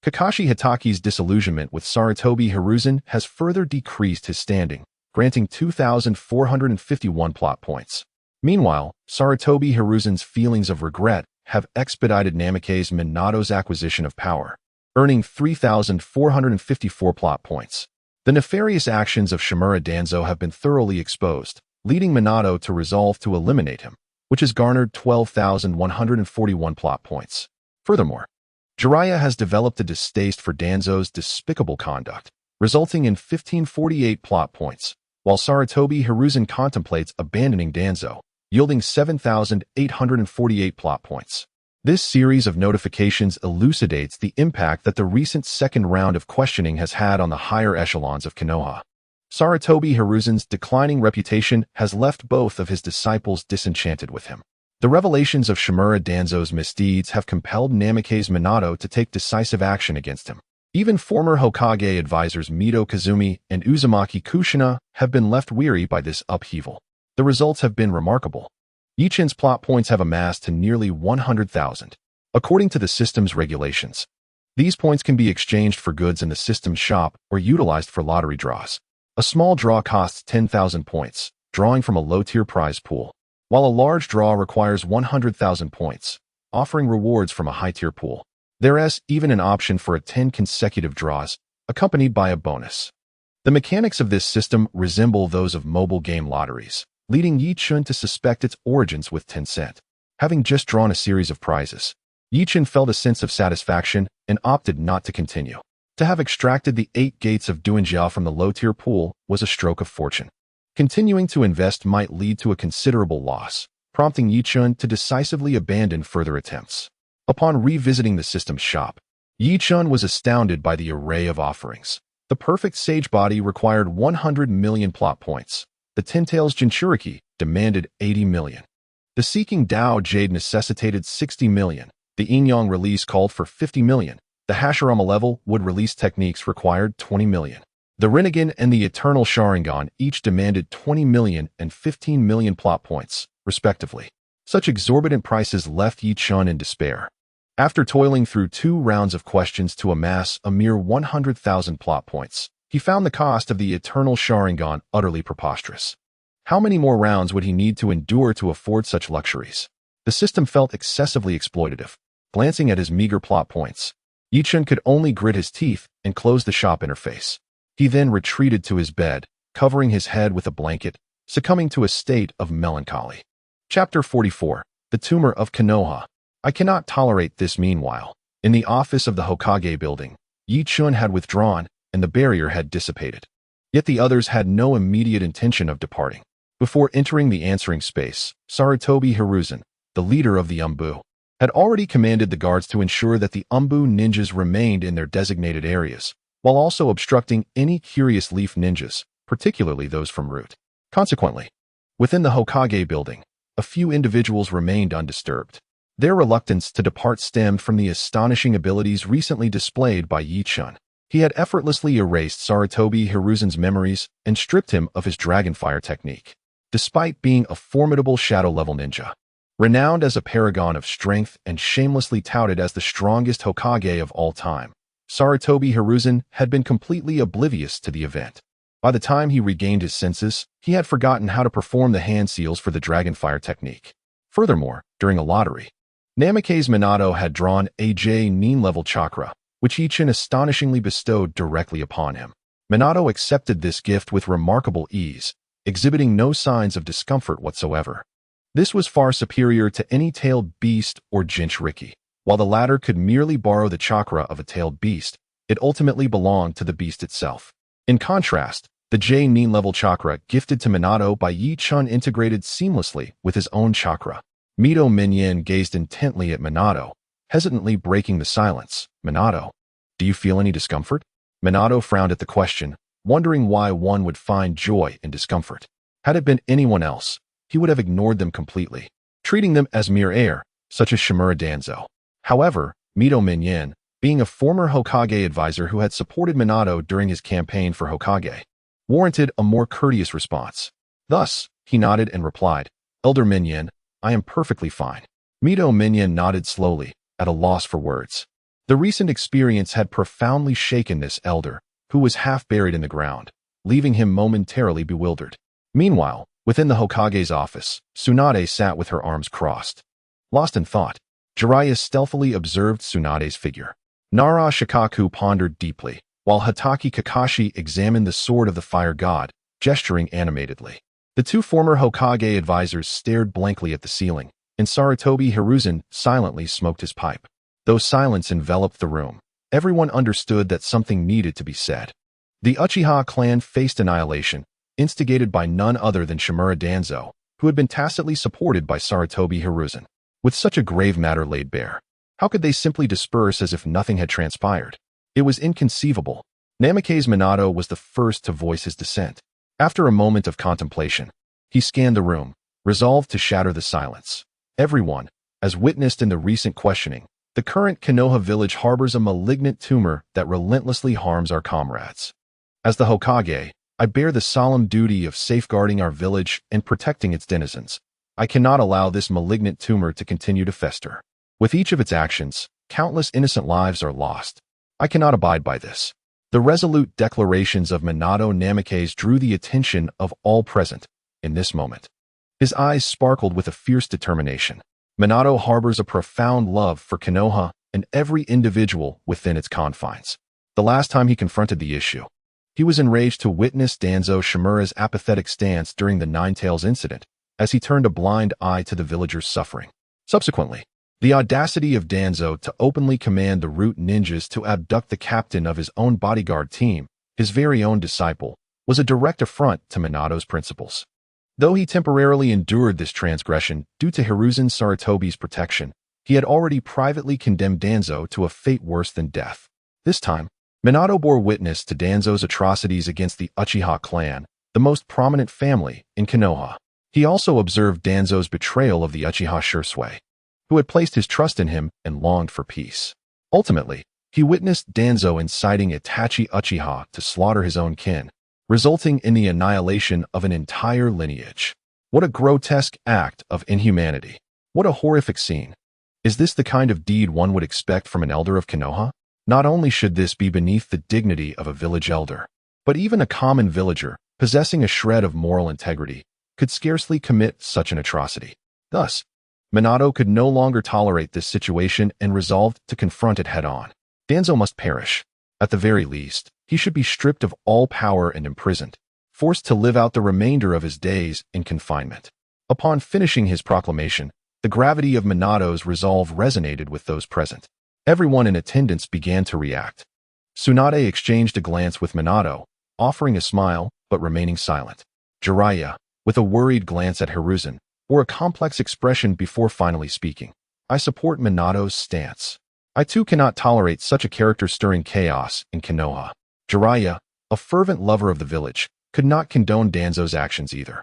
Kakashi Hitaki's disillusionment with Sarutobi Hiruzen has further decreased his standing, granting 2,451 plot points. Meanwhile, Sarutobi Hiruzen's feelings of regret have expedited Namikaze Minato's acquisition of power, earning 3,454 plot points. The nefarious actions of Shimura Danzo have been thoroughly exposed, leading Minato to resolve to eliminate him, which has garnered 12,141 plot points. Furthermore, Jiraiya has developed a distaste for Danzo's despicable conduct, resulting in 1,548 plot points, while Sarutobi Hiruzen contemplates abandoning Danzo, yielding 7,848 plot points. This series of notifications elucidates the impact that the recent second round of questioning has had on the higher echelons of Konoha. Sarutobi Hiruzen's declining reputation has left both of his disciples disenchanted with him. The revelations of Shimura Danzo's misdeeds have compelled Namikaze Minato to take decisive action against him. Even former Hokage advisors Mito Kazumi and Uzumaki Kushina have been left weary by this upheaval. The results have been remarkable. Yichin's plot points have amassed to nearly 100,000. According to the system's regulations, these points can be exchanged for goods in the system's shop or utilized for lottery draws. A small draw costs 10,000 points, drawing from a low-tier prize pool, while a large draw requires 100,000 points, offering rewards from a high-tier pool. There is even an option for 10 consecutive draws, accompanied by a bonus. The mechanics of this system resemble those of mobile game lotteries, leading Yichin to suspect its origins with Tencent. Having just drawn a series of prizes, Yichin felt a sense of satisfaction and opted not to continue. To have extracted the 8 gates of Duanjia from the low-tier pool was a stroke of fortune. Continuing to invest might lead to a considerable loss, prompting Yichin to decisively abandon further attempts. Upon revisiting the system's shop, Yichin was astounded by the array of offerings. The perfect sage body required 100 million plot points. The Ten Tails Jinchuriki demanded 80 million. The Seeking Dao Jade necessitated 60 million. The Inyang release called for 50 million. The Hashirama level wood release techniques required 20 million. The Rinnegan and the Eternal Sharingan each demanded 20 million and 15 million plot points, respectively. Such exorbitant prices left Yichin in despair. After toiling through 2 rounds of questions to amass a mere 100,000 plot points, he found the cost of the Eternal Sharingan utterly preposterous. How many more rounds would he need to endure to afford such luxuries? The system felt excessively exploitative. Glancing at his meager plot points, Yichun could only grit his teeth and close the shop interface. He then retreated to his bed, covering his head with a blanket, succumbing to a state of melancholy. Chapter 44. The Tumor of Konoha. I cannot tolerate this. Meanwhile, in the office of the Hokage building, Yichun had withdrawn, and the barrier had dissipated. Yet the others had no immediate intention of departing. Before entering the answering space, Sarutobi Hiruzen, the leader of the Umbu, had already commanded the guards to ensure that the Umbu ninjas remained in their designated areas, while also obstructing any curious leaf ninjas, particularly those from Root. Consequently, within the Hokage building, a few individuals remained undisturbed. Their reluctance to depart stemmed from the astonishing abilities recently displayed by Yichun. He had effortlessly erased Sarutobi Hiruzen's memories and stripped him of his Dragonfire technique. Despite being a formidable shadow-level ninja, renowned as a paragon of strength and shamelessly touted as the strongest Hokage of all time, Sarutobi Hiruzen had been completely oblivious to the event. By the time he regained his senses, he had forgotten how to perform the hand seals for the Dragonfire technique. Furthermore, during a lottery, Namikaze Minato had drawn a J-level chakra, which Yichun astonishingly bestowed directly upon him. Minato accepted this gift with remarkable ease, exhibiting no signs of discomfort whatsoever. This was far superior to any tailed beast or Jinchuriki. While the latter could merely borrow the chakra of a tailed beast, it ultimately belonged to the beast itself. In contrast, the J-level chakra gifted to Minato by Yichun integrated seamlessly with his own chakra. Mito Minyan gazed intently at Minato, hesitantly breaking the silence. Minato, do you feel any discomfort? Minato frowned at the question, wondering why one would find joy in discomfort. Had it been anyone else, he would have ignored them completely, treating them as mere air, such as Shimura Danzo. However, Mito Minyan, being a former Hokage advisor who had supported Minato during his campaign for Hokage, warranted a more courteous response. Thus, he nodded and replied, Elder Minyan, I am perfectly fine. Mito Minyan nodded slowly, at a loss for words. The recent experience had profoundly shaken this elder, who was half buried in the ground, leaving him momentarily bewildered. Meanwhile, within the Hokage's office, Tsunade sat with her arms crossed. Lost in thought, Jiraiya stealthily observed Tsunade's figure. Nara Shikaku pondered deeply, while Hatake Kakashi examined the sword of the fire god, gesturing animatedly. The two former Hokage advisors stared blankly at the ceiling, and Sarutobi Hiruzen silently smoked his pipe. Though silence enveloped the room, everyone understood that something needed to be said. The Uchiha clan faced annihilation, instigated by none other than Shimura Danzo, who had been tacitly supported by Sarutobi Hiruzen. With such a grave matter laid bare, how could they simply disperse as if nothing had transpired? It was inconceivable. Namikaze Minato was the first to voice his dissent. After a moment of contemplation, he scanned the room, resolved to shatter the silence. Everyone, as witnessed in the recent questioning, the current Konoha village harbors a malignant tumor that relentlessly harms our comrades. As the Hokage, I bear the solemn duty of safeguarding our village and protecting its denizens. I cannot allow this malignant tumor to continue to fester. With each of its actions, countless innocent lives are lost. I cannot abide by this. The resolute declarations of Minato Namikaze drew the attention of all present in this moment. His eyes sparkled with a fierce determination. Minato harbors a profound love for Konoha and every individual within its confines. The last time he confronted the issue, he was enraged to witness Danzo Shimura's apathetic stance during the Ninetales incident, as he turned a blind eye to the villagers' suffering. Subsequently, the audacity of Danzo to openly command the Root ninjas to abduct the captain of his own bodyguard team, his very own disciple, was a direct affront to Minato's principles. Though he temporarily endured this transgression due to Hiruzen Sarutobi's protection, he had already privately condemned Danzo to a fate worse than death. This time, Minato bore witness to Danzo's atrocities against the Uchiha clan, the most prominent family in Konoha. He also observed Danzo's betrayal of the Uchiha Shursui, who had placed his trust in him and longed for peace. Ultimately, he witnessed Danzo inciting Itachi Uchiha to slaughter his own kin, resulting in the annihilation of an entire lineage. What a grotesque act of inhumanity. What a horrific scene. Is this the kind of deed one would expect from an elder of Konoha? Not only should this be beneath the dignity of a village elder, but even a common villager, possessing a shred of moral integrity, could scarcely commit such an atrocity. Thus, Minato could no longer tolerate this situation and resolved to confront it head-on. Danzo must perish. At the very least, he should be stripped of all power and imprisoned, forced to live out the remainder of his days in confinement. Upon finishing his proclamation, the gravity of Minato's resolve resonated with those present. Everyone in attendance began to react. Tsunade exchanged a glance with Minato, offering a smile but remaining silent. Jiraiya, with a worried glance at Hiruzen, bore a complex expression before finally speaking. I support Minato's stance. I too cannot tolerate such a character stirring chaos in Konoha. Jiraiya, a fervent lover of the village, could not condone Danzo's actions either.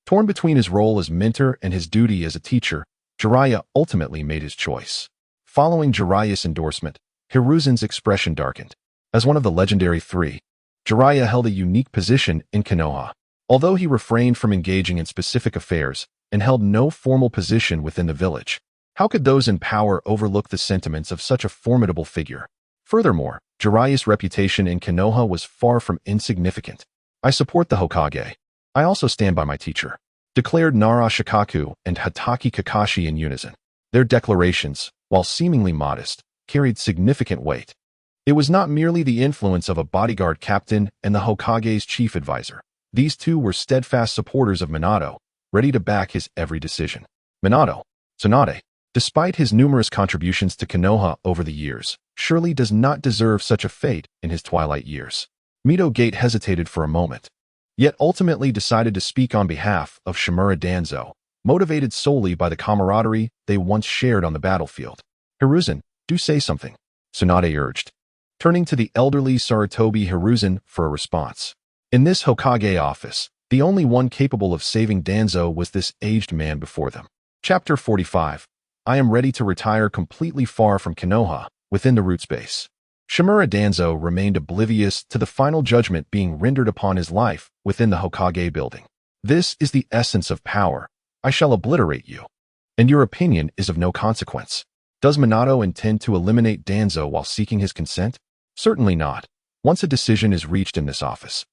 Torn between his role as mentor and his duty as a teacher, Jiraiya ultimately made his choice. Following Jiraiya's endorsement, Hiruzen's expression darkened. As one of the legendary three, Jiraiya held a unique position in Konoha. Although he refrained from engaging in specific affairs and held no formal position within the village, how could those in power overlook the sentiments of such a formidable figure? Furthermore, Jiraiya's reputation in Konoha was far from insignificant. I support the Hokage. I also stand by my teacher, declared Nara Shikaku and Hatake Kakashi in unison. Their declarations, while seemingly modest, carried significant weight. It was not merely the influence of a bodyguard captain and the Hokage's chief advisor. These two were steadfast supporters of Minato, ready to back his every decision. Minato, Tsunade, despite his numerous contributions to Konoha over the years, surely does not deserve such a fate in his twilight years. Mito Gate hesitated for a moment, yet ultimately decided to speak on behalf of Shimura Danzo, motivated solely by the camaraderie they once shared on the battlefield. Hiruzen, do say something, Tsunade urged, turning to the elderly Sarutobi Hiruzen for a response. In this Hokage office, the only one capable of saving Danzo was this aged man before them. Chapter 45. I am ready to retire completely far from Konoha, within the root space. Shimura Danzo remained oblivious to the final judgment being rendered upon his life within the Hokage building. This is the essence of power. I shall obliterate you. And your opinion is of no consequence. Does Minato intend to eliminate Danzo while seeking his consent? Certainly not. Once a decision is reached in this office,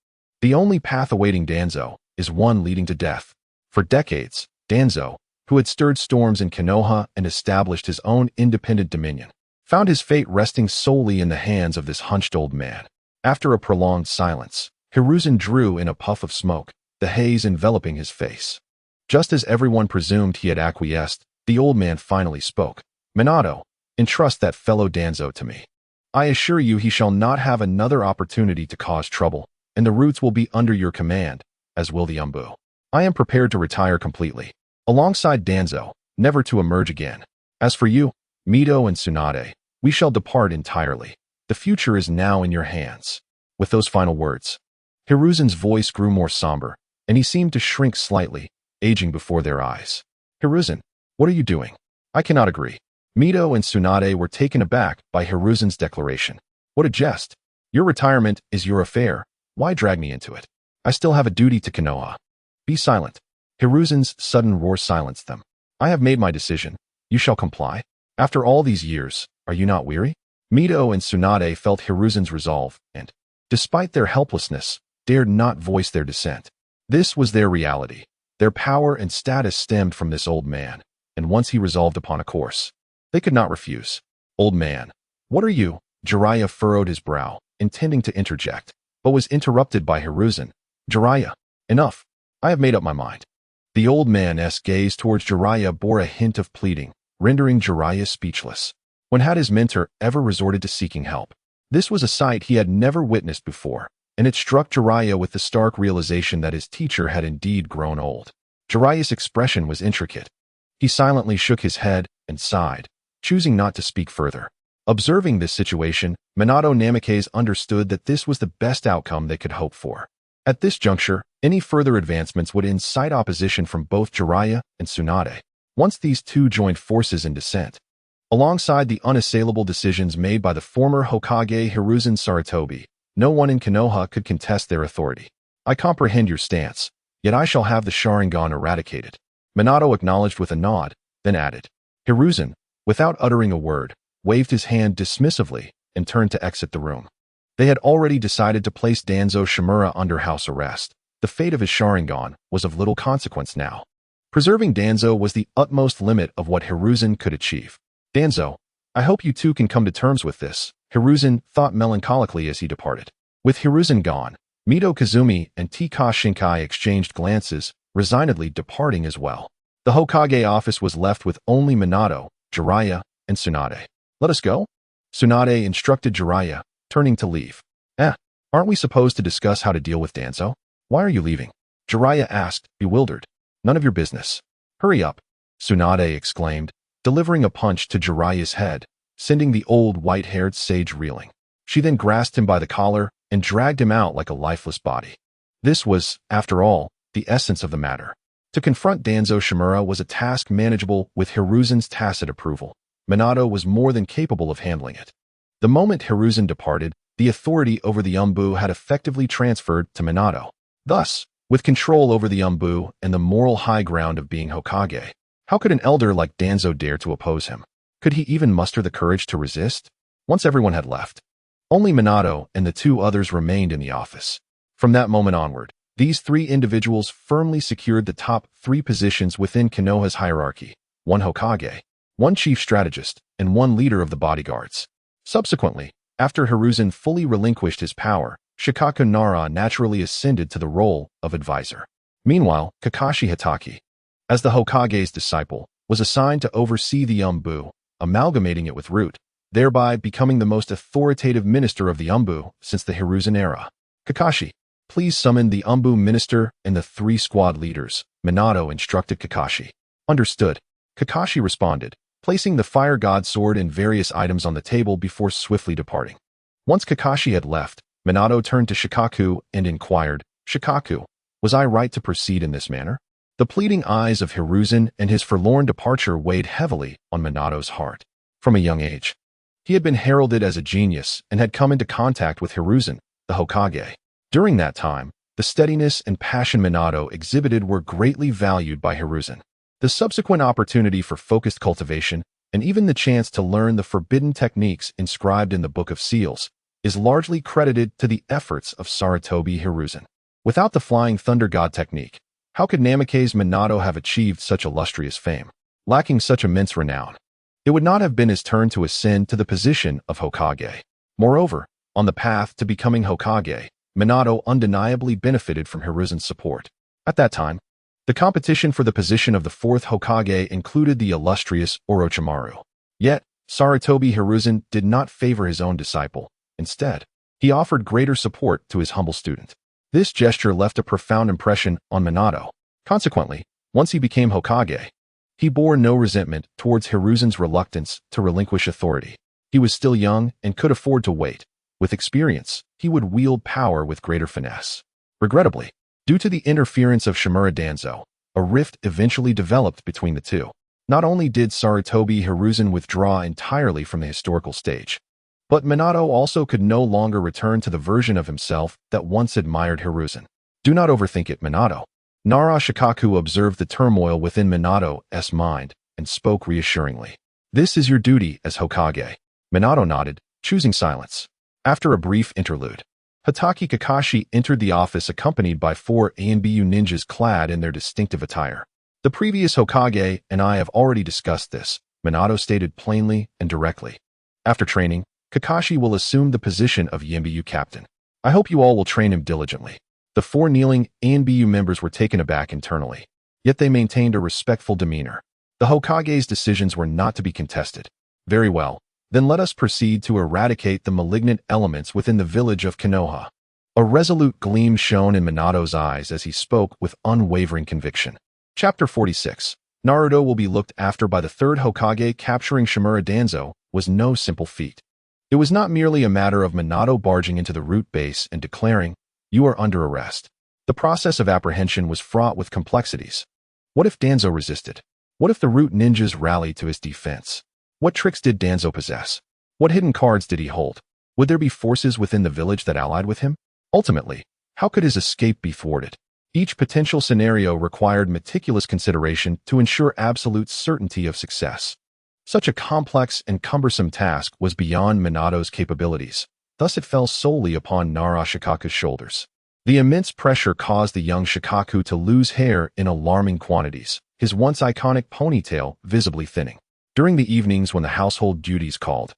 the only path awaiting Danzo is one leading to death. For decades, Danzo, who had stirred storms in Konoha and established his own independent dominion, found his fate resting solely in the hands of this hunched old man. After a prolonged silence, Hiruzen drew in a puff of smoke, the haze enveloping his face. Just as everyone presumed he had acquiesced, the old man finally spoke. Minato, entrust that fellow Danzo to me. I assure you he shall not have another opportunity to cause trouble, and the roots will be under your command, as will the Umbu. I am prepared to retire completely, alongside Danzo, never to emerge again. As for you, Mito and Tsunade, we shall depart entirely. The future is now in your hands. With those final words, Hiruzen's voice grew more somber, and he seemed to shrink slightly, aging before their eyes. Hiruzen, what are you doing? I cannot agree. Mito and Tsunade were taken aback by Hiruzen's declaration. What a jest. Your retirement is your affair. Why drag me into it? I still have a duty to Konoha. Be silent. Hiruzen's sudden roar silenced them. I have made my decision. You shall comply. After all these years, are you not weary? Mito and Tsunade felt Hiruzen's resolve and, despite their helplessness, dared not voice their dissent. This was their reality. Their power and status stemmed from this old man, and once he resolved upon a course, they could not refuse. Old man, what are you? Jiraiya furrowed his brow, intending to interject, but was interrupted by Hiruzen. Jiraiya, enough. I have made up my mind. The old man's gaze towards Jiraiya bore a hint of pleading, rendering Jiraiya speechless. When had his mentor ever resorted to seeking help? This was a sight he had never witnessed before, and it struck Jiraiya with the stark realization that his teacher had indeed grown old. Jiraiya's expression was intricate. He silently shook his head and sighed, choosing not to speak further. Observing this situation, Minato Namikaze understood that this was the best outcome they could hope for. At this juncture, any further advancements would incite opposition from both Jiraiya and Tsunade, once these two joined forces in dissent. Alongside the unassailable decisions made by the former Hokage Hiruzen Sarutobi, no one in Konoha could contest their authority. I comprehend your stance, yet I shall have the Sharingan eradicated. Minato acknowledged with a nod, then added. Hiruzen, without uttering a word, waved his hand dismissively and turned to exit the room. They had already decided to place Danzo Shimura under house arrest, the fate of his Sharingan was of little consequence now. Preserving Danzo was the utmost limit of what Hiruzen could achieve. Danzo, I hope you two can come to terms with this, Hiruzen thought melancholically as he departed. With Hiruzen gone, Mito Kazumi and Tika Shinkai exchanged glances, resignedly departing as well. The Hokage office was left with only Minato, Jiraiya, and Tsunade. Let us go? Tsunade instructed Jiraiya, turning to leave. Aren't we supposed to discuss how to deal with Danzo? Why are you leaving? Jiraiya asked, bewildered. None of your business. Hurry up, Tsunade exclaimed, delivering a punch to Jiraiya's head, sending the old white-haired sage reeling. She then grasped him by the collar and dragged him out like a lifeless body. This was, after all, the essence of the matter. To confront Danzo Shimura was a task manageable with Hiruzen's tacit approval. Minato was more than capable of handling it. The moment Hiruzen departed, the authority over the Umbu had effectively transferred to Minato. Thus, with control over the Umbu and the moral high ground of being Hokage, how could an elder like Danzo dare to oppose him? Could he even muster the courage to resist? Once everyone had left, only Minato and the two others remained in the office. From that moment onward, these three individuals firmly secured the top three positions within Konoha's hierarchy: one Hokage, one chief strategist, and one leader of the bodyguards. Subsequently, after Hiruzen fully relinquished his power, Shikaku Nara naturally ascended to the role of advisor. Meanwhile, Kakashi Hatake, as the Hokage's disciple, was assigned to oversee the Umbu, amalgamating it with Root, thereby becoming the most authoritative minister of the Umbu since the Hiruzen era. Kakashi, please summon the Umbu minister and the three squad leaders, Minato instructed Kakashi. Understood, Kakashi responded, placing the fire god sword and various items on the table before swiftly departing. Once Kakashi had left, Minato turned to Shikaku and inquired, Shikaku, was I right to proceed in this manner? The pleading eyes of Hiruzen and his forlorn departure weighed heavily on Minato's heart. From a young age, he had been heralded as a genius and had come into contact with Hiruzen, the Hokage. During that time, the steadiness and passion Minato exhibited were greatly valued by Hiruzen. The subsequent opportunity for focused cultivation, and even the chance to learn the forbidden techniques inscribed in the Book of Seals, is largely credited to the efforts of Sarutobi Hiruzen. Without the Flying Thunder God technique, how could Namikaze Minato have achieved such illustrious fame? Lacking such immense renown, it would not have been his turn to ascend to the position of Hokage. Moreover, on the path to becoming Hokage, Minato undeniably benefited from Hiruzen's support. At that time, the competition for the position of the fourth Hokage included the illustrious Orochimaru. Yet, Sarutobi Hiruzen did not favor his own disciple. Instead, he offered greater support to his humble student. This gesture left a profound impression on Minato. Consequently, once he became Hokage, he bore no resentment towards Hiruzen's reluctance to relinquish authority. He was still young and could afford to wait. With experience, he would wield power with greater finesse. Regrettably, due to the interference of Shimura Danzo, a rift eventually developed between the two. Not only did Sarutobi Hiruzen withdraw entirely from the historical stage, but Minato also could no longer return to the version of himself that once admired Hiruzen. Do not overthink it, Minato. Nara Shikaku observed the turmoil within Minato's mind and spoke reassuringly. This is your duty as Hokage. Minato nodded, choosing silence. After a brief interlude, Hatake Kakashi entered the office accompanied by 4 ANBU ninjas clad in their distinctive attire. The previous Hokage and I have already discussed this, Minato stated plainly and directly. After training, Kakashi will assume the position of ANBU captain. I hope you all will train him diligently. The 4 kneeling ANBU members were taken aback internally, yet they maintained a respectful demeanor. The Hokage's decisions were not to be contested. Very well. Then let us proceed to eradicate the malignant elements within the village of Konoha. A resolute gleam shone in Minato's eyes as he spoke with unwavering conviction. Chapter 46. Naruto will be looked after by the third Hokage. Capturing Shimura Danzo was no simple feat. It was not merely a matter of Minato barging into the Root base and declaring, "You are under arrest." The process of apprehension was fraught with complexities. What if Danzo resisted? What if the Root ninjas rallied to his defense? What tricks did Danzo possess? What hidden cards did he hold? Would there be forces within the village that allied with him? Ultimately, how could his escape be thwarted? Each potential scenario required meticulous consideration to ensure absolute certainty of success. Such a complex and cumbersome task was beyond Minato's capabilities. Thus it fell solely upon Nara Shikaku's shoulders. The immense pressure caused the young Shikaku to lose hair in alarming quantities, his once iconic ponytail visibly thinning. During the evenings when the household duties called,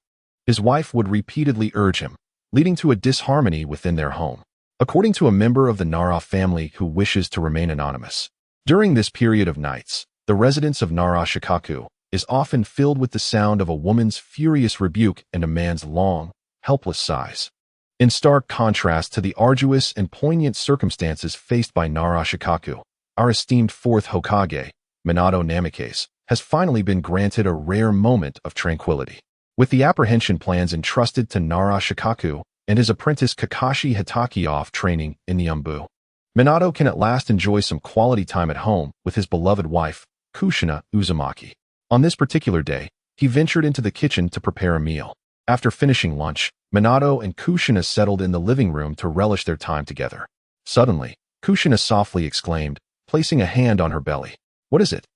his wife would repeatedly urge him, leading to a disharmony within their home. According to a member of the Nara family who wishes to remain anonymous, during this period of nights, the residence of Nara Shikaku is often filled with the sound of a woman's furious rebuke and a man's long, helpless sighs. In stark contrast to the arduous and poignant circumstances faced by Nara Shikaku, our esteemed Fourth Hokage, Minato Namikaze, has finally been granted a rare moment of tranquility. With the apprehension plans entrusted to Nara Shikaku and his apprentice Kakashi Hitaki off training in the Umbu, Minato can at last enjoy some quality time at home with his beloved wife, Kushina Uzumaki. On this particular day, he ventured into the kitchen to prepare a meal. After finishing lunch, Minato and Kushina settled in the living room to relish their time together. Suddenly, Kushina softly exclaimed, placing a hand on her belly. "What is it?"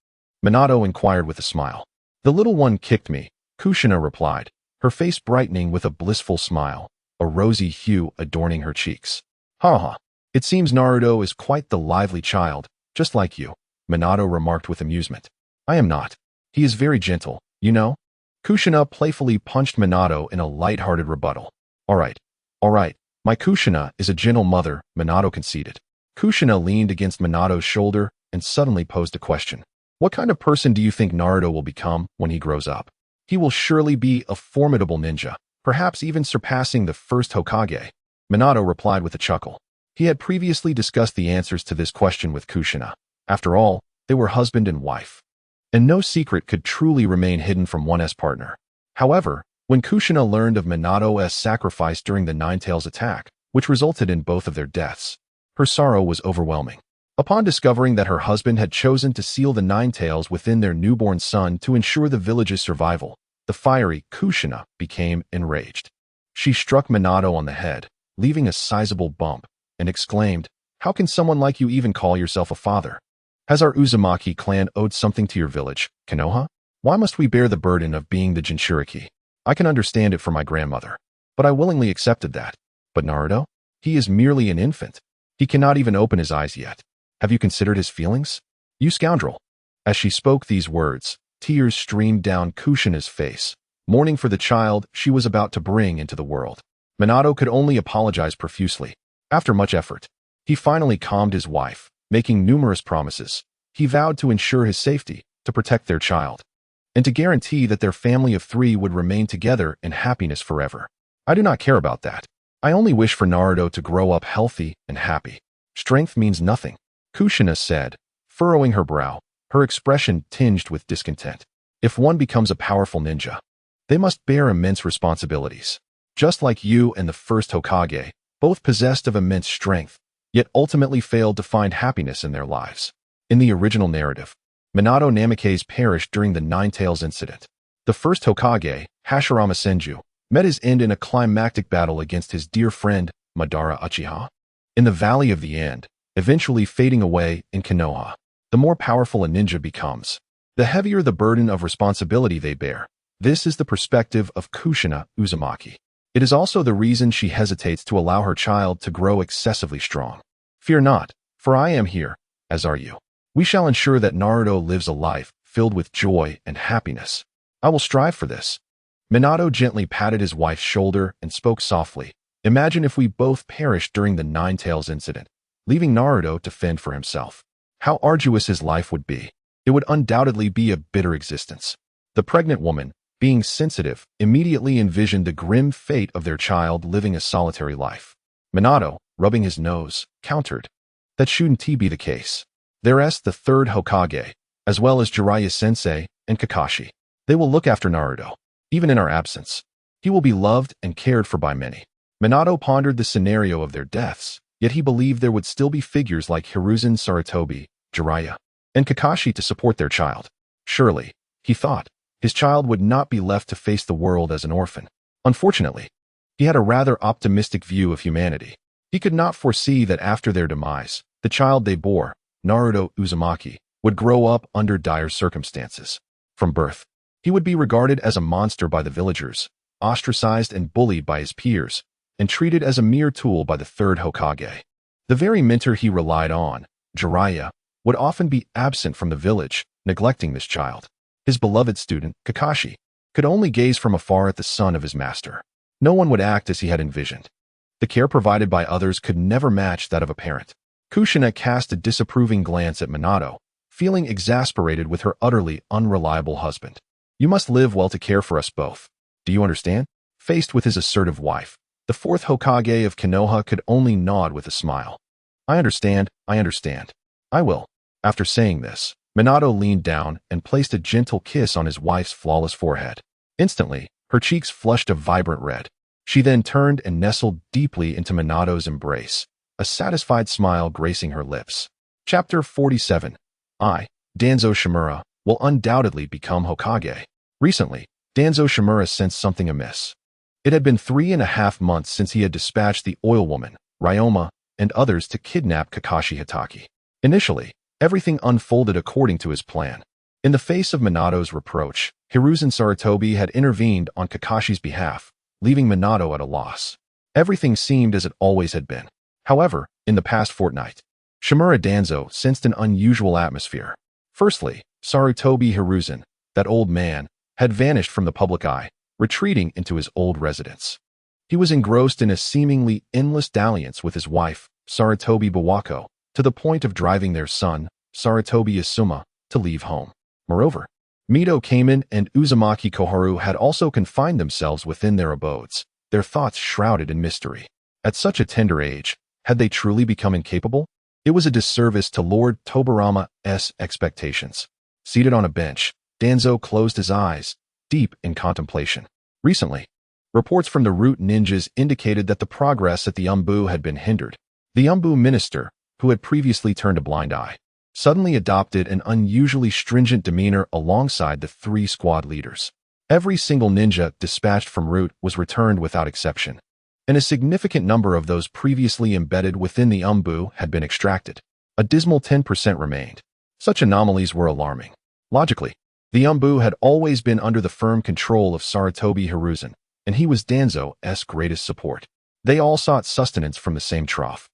Minato inquired with a smile. "The little one kicked me," Kushina replied, her face brightening with a blissful smile, a rosy hue adorning her cheeks. "Ha ha. It seems Naruto is quite the lively child, just like you," Minato remarked with amusement. "I am not. He is very gentle, you know." Kushina playfully punched Minato in a light-hearted rebuttal. All right. My Kushina is a gentle mother," Minato conceded. Kushina leaned against Minato's shoulder and suddenly posed a question. "What kind of person do you think Naruto will become when he grows up?" "He will surely be a formidable ninja, perhaps even surpassing the first Hokage," Minato replied with a chuckle. He had previously discussed the answers to this question with Kushina. After all, they were husband and wife, and no secret could truly remain hidden from one's partner. However, when Kushina learned of Minato's sacrifice during the Ninetales attack, which resulted in both of their deaths, her sorrow was overwhelming. Upon discovering that her husband had chosen to seal the Ninetales within their newborn son to ensure the village's survival, the fiery Kushina became enraged. She struck Minato on the head, leaving a sizable bump, and exclaimed, "How can someone like you even call yourself a father? Has our Uzumaki clan owed something to your village, Konoha? Why must we bear the burden of being the Jinchuriki? I can understand it for my grandmother, but I willingly accepted that. But Naruto? He is merely an infant. He cannot even open his eyes yet. Have you considered his feelings? You scoundrel." As she spoke these words, tears streamed down Kushina's face, mourning for the child she was about to bring into the world. Minato could only apologize profusely. After much effort, he finally calmed his wife, making numerous promises. He vowed to ensure his safety, to protect their child, and to guarantee that their family of 3 would remain together in happiness forever. "I do not care about that. I only wish for Naruto to grow up healthy and happy. Strength means nothing," Kushina said, furrowing her brow, her expression tinged with discontent. "If one becomes a powerful ninja, they must bear immense responsibilities. Just like you and the first Hokage, both possessed of immense strength, yet ultimately failed to find happiness in their lives." In the original narrative, Minato Namikaze perished during the Ninetales incident. The first Hokage, Hashirama Senju, met his end in a climactic battle against his dear friend, Madara Uchiha, in the Valley of the End, eventually fading away in Konoha. The more powerful a ninja becomes, the heavier the burden of responsibility they bear. This is the perspective of Kushina Uzumaki. It is also the reason she hesitates to allow her child to grow excessively strong. "Fear not, for I am here, as are you. We shall ensure that Naruto lives a life filled with joy and happiness. I will strive for this." Minato gently patted his wife's shoulder and spoke softly. "Imagine if we both perished during the Ninetales incident, leaving Naruto to fend for himself. How arduous his life would be. It would undoubtedly be a bitter existence." The pregnant woman, being sensitive, immediately envisioned the grim fate of their child living a solitary life. Minato, rubbing his nose, countered, "That shouldn't be the case. There's the third Hokage, as well as Jiraiya-sensei and Kakashi. They will look after Naruto, even in our absence. He will be loved and cared for by many." Minato pondered the scenario of their deaths, yet he believed there would still be figures like Hiruzen Sarutobi, Jiraiya, and Kakashi to support their child. Surely, he thought, his child would not be left to face the world as an orphan. Unfortunately, he had a rather optimistic view of humanity. He could not foresee that after their demise, the child they bore, Naruto Uzumaki, would grow up under dire circumstances. From birth, he would be regarded as a monster by the villagers, ostracized and bullied by his peers, and treated as a mere tool by the third Hokage. The very mentor he relied on, Jiraiya, would often be absent from the village, neglecting this child. His beloved student, Kakashi, could only gaze from afar at the son of his master. No one would act as he had envisioned. The care provided by others could never match that of a parent. Kushina cast a disapproving glance at Minato, feeling exasperated with her utterly unreliable husband. You must live well to care for us both. Do you understand? Faced with his assertive wife, the fourth Hokage of Konoha could only nod with a smile. I understand. I will. After saying this, Minato leaned down and placed a gentle kiss on his wife's flawless forehead. Instantly, her cheeks flushed a vibrant red. She then turned and nestled deeply into Minato's embrace, a satisfied smile gracing her lips. Chapter 47. Danzo Shimura, will undoubtedly become Hokage. Recently, Danzo Shimura sensed something amiss. It had been 3.5 months since he had dispatched the oil woman, Ryoma, and others to kidnap Kakashi Hatake. Initially, everything unfolded according to his plan. In the face of Minato's reproach, Hiruzen Sarutobi had intervened on Kakashi's behalf, leaving Minato at a loss. Everything seemed as it always had been. However, in the past fortnight, Shimura Danzo sensed an unusual atmosphere. Firstly, Sarutobi Hiruzen, that old man, had vanished from the public eye, retreating into his old residence. He was engrossed in a seemingly endless dalliance with his wife, Sarutobi Bawako, to the point of driving their son, Sarutobi Asuma, to leave home. Moreover, Mito Kamen and Uzumaki Koharu had also confined themselves within their abodes, their thoughts shrouded in mystery. At such a tender age, had they truly become incapable? It was a disservice to Lord Tobarama's expectations. Seated on a bench, Danzo closed his eyes, deep in contemplation. Recently, reports from the root ninjas indicated that the progress at the Umbu had been hindered. The Umbu minister, who had previously turned a blind eye, suddenly adopted an unusually stringent demeanor alongside the 3 squad leaders. Every single ninja dispatched from Root was returned without exception, and a significant number of those previously embedded within the Umbu had been extracted. A dismal 10% remained. Such anomalies were alarming. Logically, the Umbu had always been under the firm control of Sarutobi Hiruzen, and he was Danzo's greatest support. They all sought sustenance from the same trough.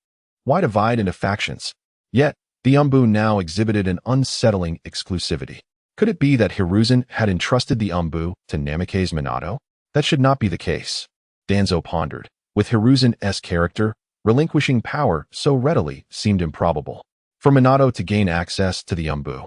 Why divide into factions? Yet, the Umbu now exhibited an unsettling exclusivity. Could it be that Hiruzen had entrusted the Umbu to Namikaze Minato? That should not be the case. Danzo pondered. With Hiruzen's character, relinquishing power so readily seemed improbable. For Minato to gain access to the Umbu,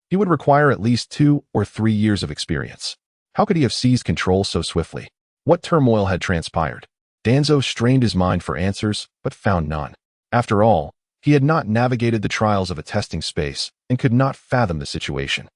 he would require at least 2 or 3 years of experience. How could he have seized control so swiftly? What turmoil had transpired? Danzo strained his mind for answers, but found none. After all, he had not navigated the trials of a testing space and could not fathom the situation.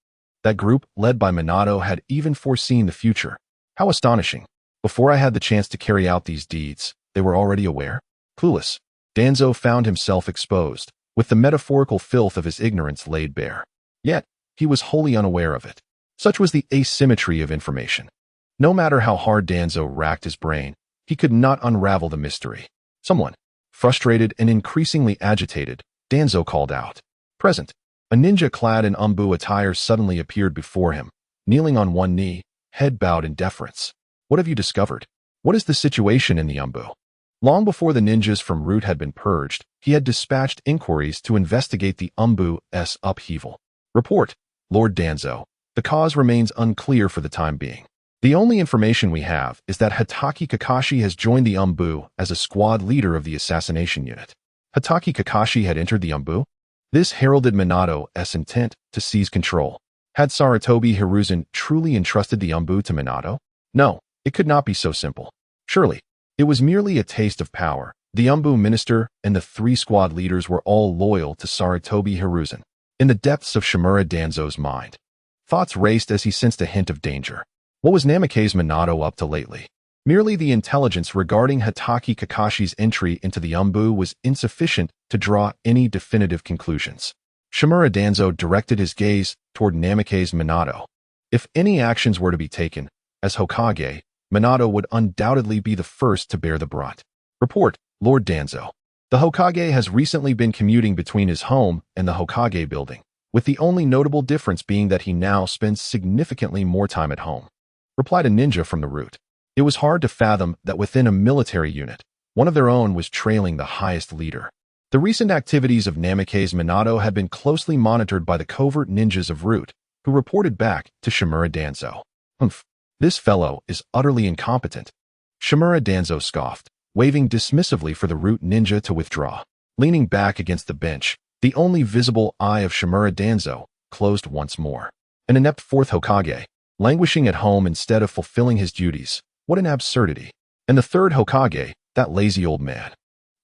That group, led by Minato, had even foreseen the future. How astonishing. Before I had the chance to carry out these deeds, they were already aware? Clueless, Danzo found himself exposed, with the metaphorical filth of his ignorance laid bare. Yet, he was wholly unaware of it. Such was the asymmetry of information. No matter how hard Danzo racked his brain, he could not unravel the mystery. Someone, frustrated and increasingly agitated, Danzo called out. Present. A ninja clad in Umbu attire suddenly appeared before him, kneeling on one knee, head bowed in deference. What have you discovered? What is the situation in the Umbu? Long before the ninjas from Root had been purged, he had dispatched inquiries to investigate the Umbu's upheaval. Report, Lord Danzo. The cause remains unclear for the time being. The only information we have is that Hatake Kakashi has joined the Umbu as a squad leader of the assassination unit. Hatake Kakashi had entered the Umbu? This heralded Minato's intent to seize control. Had Sarutobi Hiruzen truly entrusted the Umbu to Minato? No, it could not be so simple. Surely, it was merely a taste of power. The Umbu minister and the 3 squad leaders were all loyal to Sarutobi Hiruzen. In the depths of Shimura Danzo's mind, thoughts raced as he sensed a hint of danger. What was Namikaze Minato up to lately? Merely the intelligence regarding Hatake Kakashi's entry into the Umbu was insufficient to draw any definitive conclusions. Shimura Danzo directed his gaze toward Namikaze Minato. If any actions were to be taken, as Hokage, Minato would undoubtedly be the first to bear the brunt. Report, Lord Danzo. The Hokage has recently been commuting between his home and the Hokage building, with the only notable difference being that he now spends significantly more time at home. Replied a ninja from the Root. It was hard to fathom that within a military unit, one of their own was trailing the highest leader. The recent activities of Namikaze Minato had been closely monitored by the covert ninjas of Root, who reported back to Shimura Danzo. This fellow is utterly incompetent. Shimura Danzo scoffed, waving dismissively for the Root ninja to withdraw. Leaning back against the bench, the only visible eye of Shimura Danzo closed once more. An inept Fourth Hokage, languishing at home instead of fulfilling his duties. What an absurdity. And the Third Hokage, that lazy old man,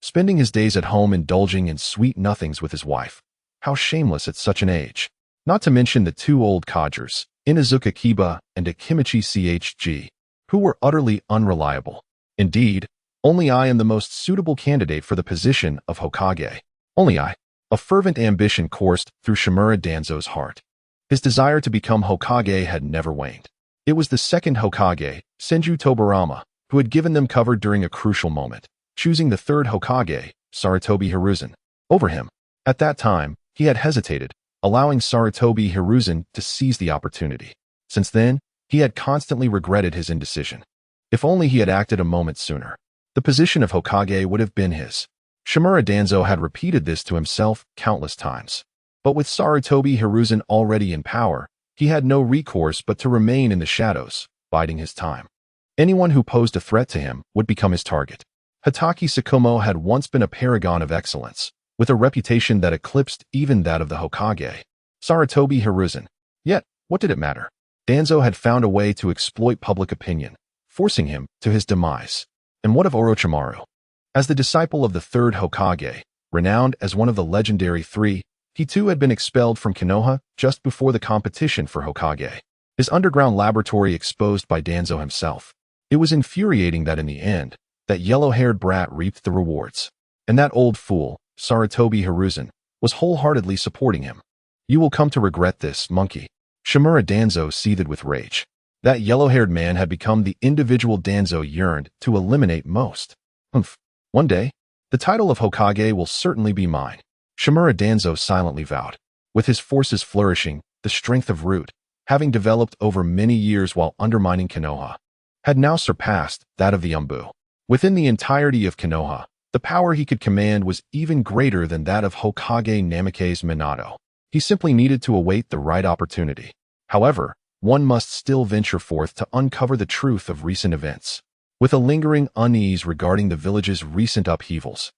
spending his days at home indulging in sweet nothings with his wife. How shameless at such an age. Not to mention the two old codgers, Inuzuka Kiba and Akimichi Chg, who were utterly unreliable. Indeed, only I am the most suitable candidate for the position of Hokage. Only I. A fervent ambition coursed through Shimura Danzo's heart. His desire to become Hokage had never waned. It was the second Hokage, Senju Tobirama, who had given them cover during a crucial moment, choosing the third Hokage, Sarutobi Hiruzen, over him. At that time, he had hesitated, allowing Sarutobi Hiruzen to seize the opportunity. Since then, he had constantly regretted his indecision. If only he had acted a moment sooner, the position of Hokage would have been his. Shimura Danzo had repeated this to himself countless times. But with Sarutobi Hiruzen already in power, he had no recourse but to remain in the shadows, biding his time. Anyone who posed a threat to him would become his target. Hatake Tsukumo had once been a paragon of excellence, with a reputation that eclipsed even that of the Hokage. Sarutobi Hiruzen. Yet, what did it matter? Danzo had found a way to exploit public opinion, forcing him to his demise. And what of Orochimaru? As the disciple of the third Hokage, renowned as one of the legendary three, he too had been expelled from Konoha just before the competition for Hokage. His underground laboratory exposed by Danzo himself. It was infuriating that in the end, that yellow-haired brat reaped the rewards. And that old fool, Sarutobi Hiruzen, was wholeheartedly supporting him. You will come to regret this, monkey. Shimura Danzo seethed with rage. That yellow-haired man had become the individual Danzo yearned to eliminate most. One day, the title of Hokage will certainly be mine. Shimura Danzo silently vowed. With his forces flourishing, the strength of Root, having developed over many years while undermining Konoha, had now surpassed that of the Umbu. Within the entirety of Konoha, the power he could command was even greater than that of Hokage Namikaze Minato. He simply needed to await the right opportunity. However, one must still venture forth to uncover the truth of recent events. With a lingering unease regarding the village's recent upheavals,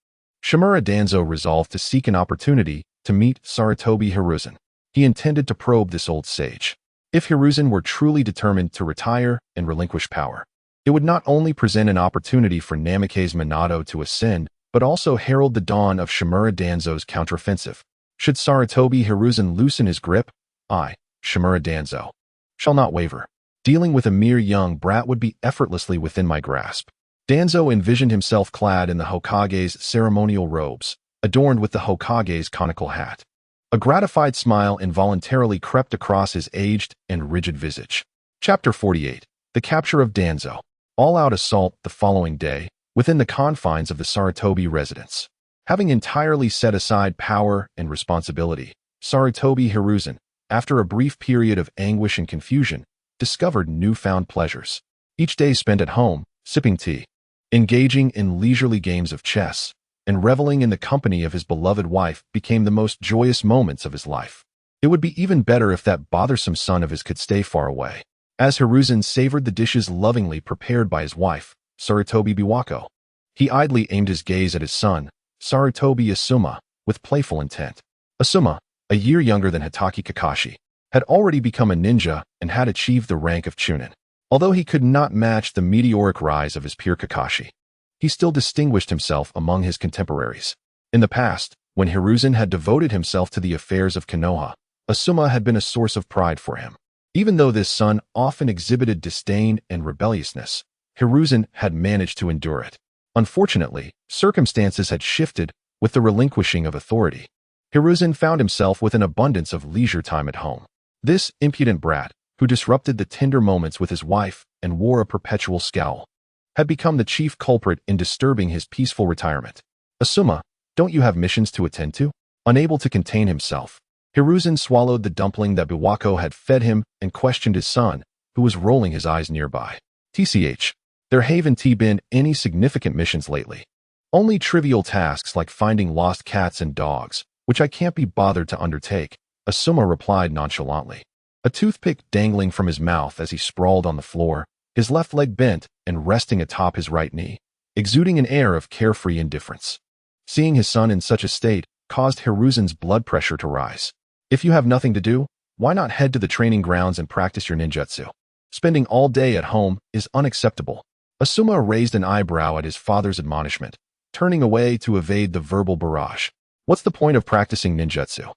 Shimura Danzo resolved to seek an opportunity to meet Sarutobi Hiruzen. He intended to probe this old sage. If Hiruzen were truly determined to retire and relinquish power, it would not only present an opportunity for Namikaze Minato to ascend, but also herald the dawn of Shimura Danzo's counteroffensive. Should Sarutobi Hiruzen loosen his grip, I, Shimura Danzo, shall not waver. Dealing with a mere young brat would be effortlessly within my grasp. Danzo envisioned himself clad in the Hokage's ceremonial robes, adorned with the Hokage's conical hat. A gratified smile involuntarily crept across his aged and rigid visage. Chapter 48. The Capture of Danzo. All-out assault the following day, within the confines of the Sarutobi residence. Having entirely set aside power and responsibility, Sarutobi Hiruzen, after a brief period of anguish and confusion, discovered newfound pleasures. Each day spent at home, sipping tea, engaging in leisurely games of chess, and reveling in the company of his beloved wife became the most joyous moments of his life. It would be even better if that bothersome son of his could stay far away. As Hiruzen savored the dishes lovingly prepared by his wife, Sarutobi Biwako, he idly aimed his gaze at his son, Sarutobi Asuma, with playful intent. Asuma, a year younger than Hatake Kakashi, had already become a ninja and had achieved the rank of Chunin. Although he could not match the meteoric rise of his peer Kakashi, he still distinguished himself among his contemporaries. In the past, when Hiruzen had devoted himself to the affairs of Konoha, Asuma had been a source of pride for him. Even though this son often exhibited disdain and rebelliousness, Hiruzen had managed to endure it. Unfortunately, circumstances had shifted with the relinquishing of authority. Hiruzen found himself with an abundance of leisure time at home. This impudent brat, who disrupted the tender moments with his wife and wore a perpetual scowl, had become the chief culprit in disturbing his peaceful retirement. Asuma, don't you have missions to attend to? Unable to contain himself, Hiruzen swallowed the dumpling that Biwako had fed him and questioned his son, who was rolling his eyes nearby. TCH. There haven't been any significant missions lately. Only trivial tasks like finding lost cats and dogs, which I can't be bothered to undertake, Asuma replied nonchalantly. A toothpick dangling from his mouth as he sprawled on the floor, his left leg bent and resting atop his right knee, exuding an air of carefree indifference. Seeing his son in such a state caused Hiruzen's blood pressure to rise. If you have nothing to do, why not head to the training grounds and practice your ninjutsu? Spending all day at home is unacceptable. Asuma raised an eyebrow at his father's admonishment, turning away to evade the verbal barrage. What's the point of practicing ninjutsu?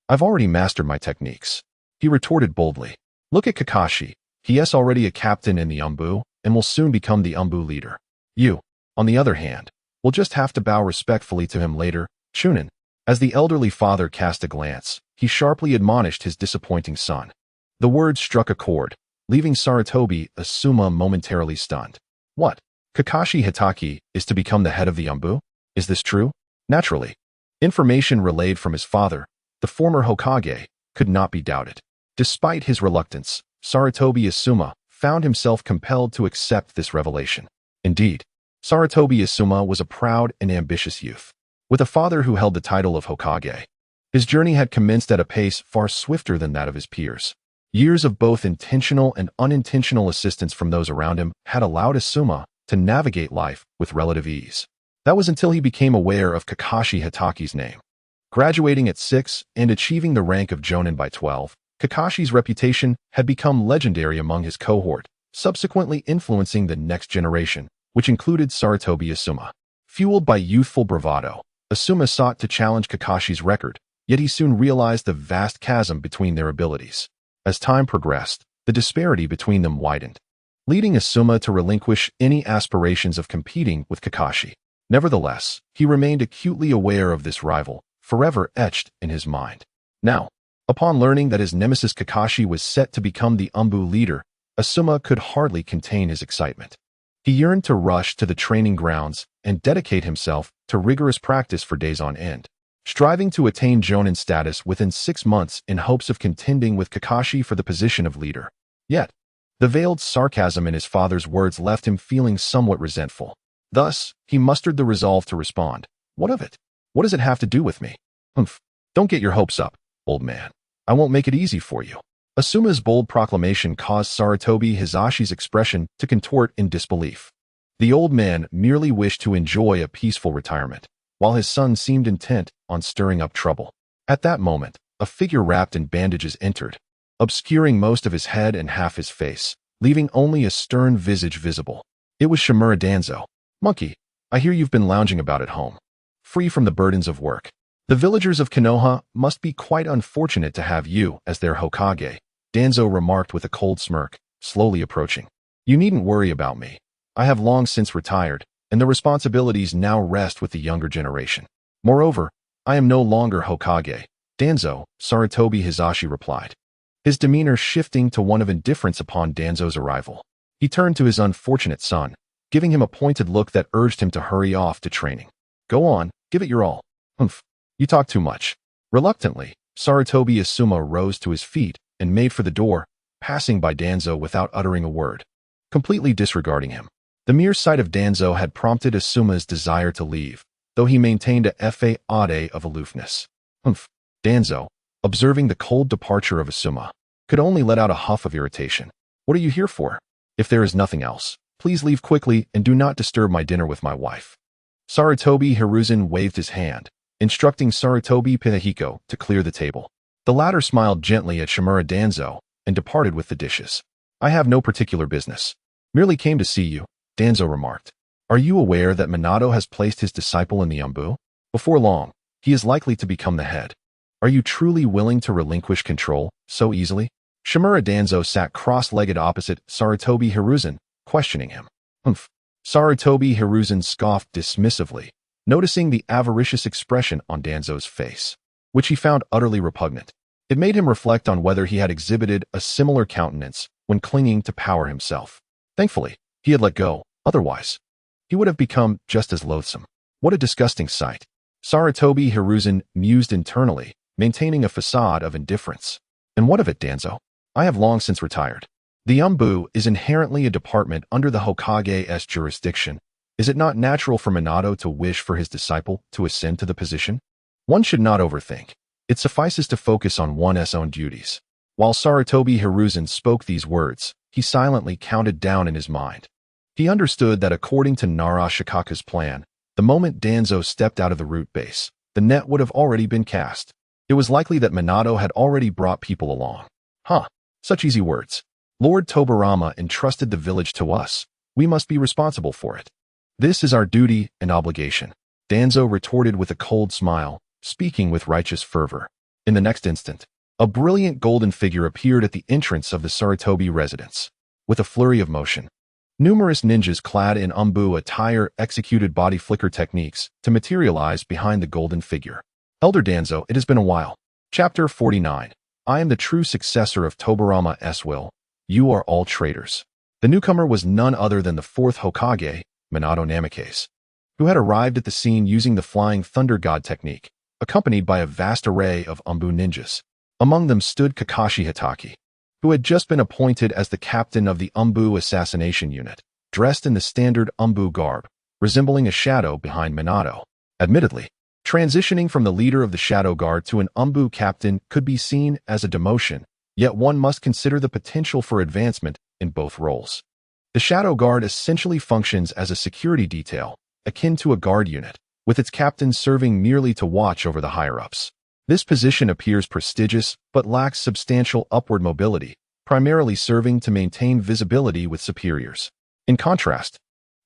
I've already mastered my techniques. He retorted boldly. Look at Kakashi. He is already a captain in the Umbu and will soon become the Umbu leader. You, on the other hand, will just have to bow respectfully to him later, Chunin. As the elderly father cast a glance, he sharply admonished his disappointing son. The words struck a chord, leaving Sarutobi Asuma momentarily stunned. What? Kakashi Hitaki is to become the head of the Umbu? Is this true? Naturally. Information relayed from his father, the former Hokage, could not be doubted. Despite his reluctance, Sarutobi Asuma found himself compelled to accept this revelation. Indeed, Sarutobi Asuma was a proud and ambitious youth. With a father who held the title of Hokage, his journey had commenced at a pace far swifter than that of his peers. Years of both intentional and unintentional assistance from those around him had allowed Asuma to navigate life with relative ease. That was until he became aware of Kakashi Hitaki's name. Graduating at 6 and achieving the rank of Jonin by 12, Kakashi's reputation had become legendary among his cohort, subsequently influencing the next generation, which included Sarutobi Asuma. Fueled by youthful bravado, Asuma sought to challenge Kakashi's record, yet he soon realized the vast chasm between their abilities. As time progressed, the disparity between them widened, leading Asuma to relinquish any aspirations of competing with Kakashi. Nevertheless, he remained acutely aware of this rival, forever etched in his mind. Now, upon learning that his nemesis Kakashi was set to become the Umbu leader, Asuma could hardly contain his excitement. He yearned to rush to the training grounds and dedicate himself to rigorous practice for days on end, striving to attain Jonin status within 6 months in hopes of contending with Kakashi for the position of leader. Yet, the veiled sarcasm in his father's words left him feeling somewhat resentful. Thus, he mustered the resolve to respond. What of it? What does it have to do with me? Humph. Don't get your hopes up, old man. I won't make it easy for you. Asuma's bold proclamation caused Sarutobi Hizashi's expression to contort in disbelief. The old man merely wished to enjoy a peaceful retirement, while his son seemed intent on stirring up trouble. At that moment, a figure wrapped in bandages entered, obscuring most of his head and half his face, leaving only a stern visage visible. It was Shimura Danzo. Monkey, I hear you've been lounging about at home, free from the burdens of work. The villagers of Konoha must be quite unfortunate to have you as their Hokage, Danzo remarked with a cold smirk, slowly approaching. You needn't worry about me. I have long since retired, and the responsibilities now rest with the younger generation. Moreover, I am no longer Hokage, Danzo, Sarutobi Hizashi replied, his demeanor shifting to one of indifference upon Danzo's arrival. He turned to his unfortunate son, giving him a pointed look that urged him to hurry off to training. Go on, give it your all. Humph, you talk too much. Reluctantly, Sarutobi Asuma rose to his feet and made for the door, passing by Danzo without uttering a word, completely disregarding him. The mere sight of Danzo had prompted Asuma's desire to leave, though he maintained a facade of aloofness. Humph. Danzo, observing the cold departure of Asuma, could only let out a huff of irritation. What are you here for? If there is nothing else, please leave quickly and do not disturb my dinner with my wife. Sarutobi Hiruzen waved his hand, instructing Sarutobi Pinahiko to clear the table. The latter smiled gently at Shimura Danzo and departed with the dishes. I have no particular business. Merely came to see you, Danzo remarked. Are you aware that Minato has placed his disciple in the Umbu? Before long, he is likely to become the head. Are you truly willing to relinquish control so easily? Shimura Danzo sat cross-legged opposite Sarutobi Hiruzen, questioning him. Humph. Sarutobi Hiruzen scoffed dismissively, noticing the avaricious expression on Danzo's face, which he found utterly repugnant. It made him reflect on whether he had exhibited a similar countenance when clinging to power himself. Thankfully, he had let go, otherwise, he would have become just as loathsome. What a disgusting sight. Sarutobi Hiruzen mused internally, maintaining a facade of indifference. And what of it, Danzo? I have long since retired. The Umbu is inherently a department under the Hokage's jurisdiction, Is it not natural for Minato to wish for his disciple to ascend to the position? One should not overthink. It suffices to focus on one's own duties. While Sarutobi Hiruzen spoke these words, he silently counted down in his mind. He understood that according to Nara Shikaku's plan, the moment Danzo stepped out of the root base, the net would have already been cast. It was likely that Minato had already brought people along. Such easy words. Lord Tobarama entrusted the village to us. We must be responsible for it. This is our duty and obligation. Danzo retorted with a cold smile, speaking with righteous fervor. In the next instant, a brilliant golden figure appeared at the entrance of the Sarutobi residence. With a flurry of motion, numerous ninjas clad in umbu attire executed body flicker techniques to materialize behind the golden figure. Elder Danzo, it has been a while. Chapter 49. I am the true successor of Tobarama will. You are all traitors. The newcomer was none other than the fourth Hokage, Minato Namikaze, who had arrived at the scene using the Flying Thunder God technique, accompanied by a vast array of umbu ninjas. Among them stood Kakashi Hatake, who had just been appointed as the captain of the umbu assassination unit, dressed in the standard umbu garb, resembling a shadow behind Minato. Admittedly, transitioning from the leader of the Shadow Guard to an umbu captain could be seen as a demotion, yet one must consider the potential for advancement in both roles. The Shadow Guard essentially functions as a security detail, akin to a guard unit, with its captain serving merely to watch over the higher-ups. This position appears prestigious but lacks substantial upward mobility, primarily serving to maintain visibility with superiors. In contrast,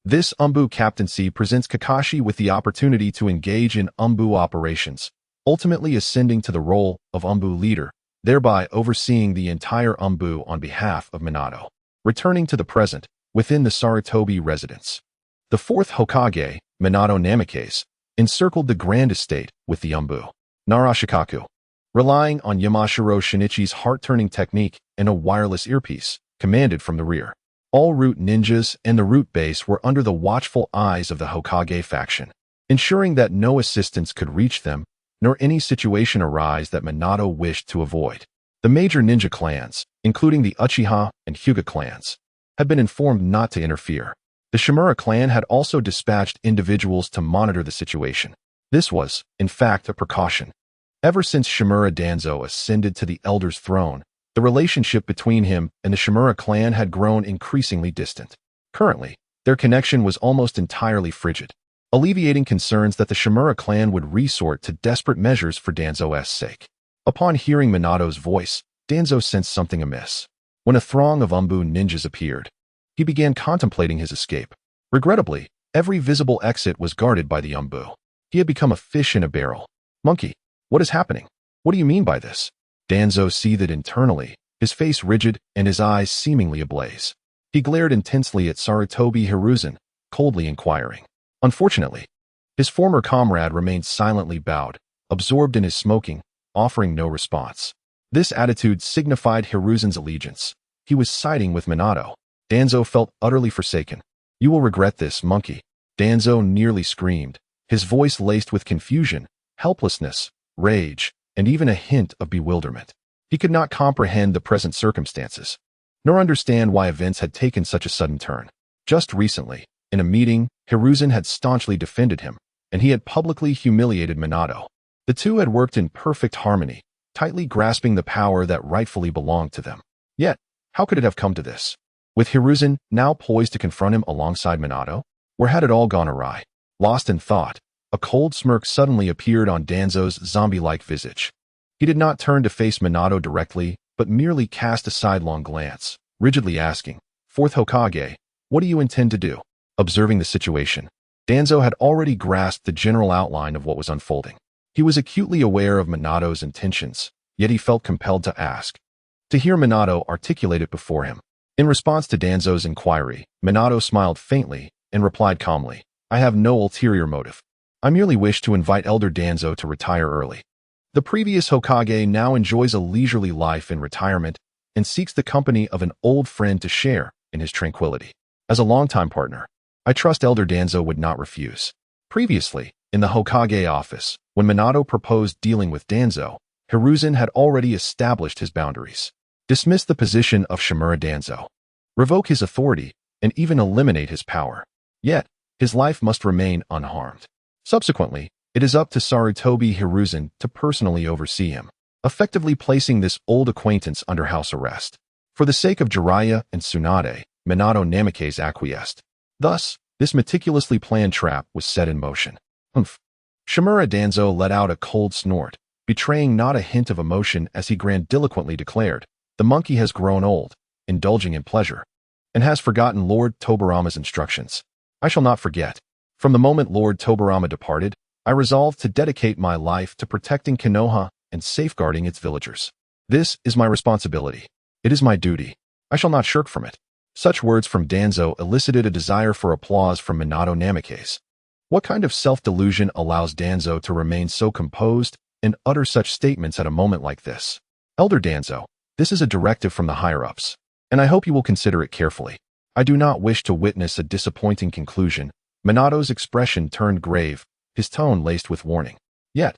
this umbu captaincy presents Kakashi with the opportunity to engage in umbu operations, ultimately ascending to the role of umbu leader, thereby overseeing the entire umbu on behalf of Minato. Returning to the present, within the Sarutobi residence, the fourth Hokage, Minato Namikaze, encircled the grand estate with the umbu. Nara Shikaku, relying on Yamashiro Shinichi's heart-turning technique and a wireless earpiece, commanded from the rear. All root ninjas and the root base were under the watchful eyes of the Hokage faction, ensuring that no assistance could reach them, nor any situation arise that Minato wished to avoid. The major ninja clans, including the Uchiha and Hyuga clans, had been informed not to interfere. The Shimura clan had also dispatched individuals to monitor the situation. This was, in fact, a precaution. Ever since Shimura Danzo ascended to the Elder's throne, the relationship between him and the Shimura clan had grown increasingly distant. Currently, their connection was almost entirely frigid, alleviating concerns that the Shimura clan would resort to desperate measures for Danzo's sake. Upon hearing Minato's voice, Danzo sensed something amiss. When a throng of umbu ninjas appeared, he began contemplating his escape. Regrettably, every visible exit was guarded by the umbu. He had become a fish in a barrel. Monkey, what is happening? What do you mean by this? Danzo seethed internally, his face rigid and his eyes seemingly ablaze. He glared intensely at Sarutobi Hiruzen, coldly inquiring. Unfortunately, his former comrade remained silently bowed, absorbed in his smoking, offering no response. This attitude signified Hiruzen's allegiance. He was siding with Minato. Danzo felt utterly forsaken. You will regret this, monkey. Danzo nearly screamed, his voice laced with confusion, helplessness, rage, and even a hint of bewilderment. He could not comprehend the present circumstances, nor understand why events had taken such a sudden turn. Just recently, in a meeting, Hiruzen had staunchly defended him, and he had publicly humiliated Minato. The two had worked in perfect harmony, tightly grasping the power that rightfully belonged to them. Yet, how could it have come to this? With Hiruzen now poised to confront him alongside Minato? Where had it all gone awry? Lost in thought, a cold smirk suddenly appeared on Danzo's zombie-like visage. He did not turn to face Minato directly, but merely cast a sidelong glance, rigidly asking, Fourth Hokage, what do you intend to do? Observing the situation, Danzo had already grasped the general outline of what was unfolding. He was acutely aware of Minato's intentions, yet he felt compelled to ask. To hear Minato articulate it before him. In response to Danzo's inquiry, Minato smiled faintly and replied calmly, I have no ulterior motive. I merely wish to invite Elder Danzo to retire early. The previous Hokage now enjoys a leisurely life in retirement and seeks the company of an old friend to share in his tranquility. As a longtime partner, I trust Elder Danzo would not refuse. Previously, in the Hokage office, when Minato proposed dealing with Danzo, Hiruzen had already established his boundaries. Dismiss the position of Shimura Danzo, revoke his authority, and even eliminate his power. Yet, his life must remain unharmed. Subsequently, it is up to Sarutobi Hiruzen to personally oversee him, effectively placing this old acquaintance under house arrest. For the sake of Jiraiya and Tsunade, Minato Namikaze acquiesced. Thus, this meticulously planned trap was set in motion. Humph. Shimura Danzo let out a cold snort, betraying not a hint of emotion as he grandiloquently declared, "The monkey has grown old, indulging in pleasure, and has forgotten Lord Tobarama's instructions. I shall not forget. From the moment Lord Tobarama departed, I resolved to dedicate my life to protecting Konoha and safeguarding its villagers. This is my responsibility. It is my duty. I shall not shirk from it." Such words from Danzo elicited a desire for applause from Minato Namikaze. What kind of self-delusion allows Danzo to remain so composed and utter such statements at a moment like this? Elder Danzo, this is a directive from the higher-ups, and I hope you will consider it carefully. I do not wish to witness a disappointing conclusion. Minato's expression turned grave, his tone laced with warning. Yet,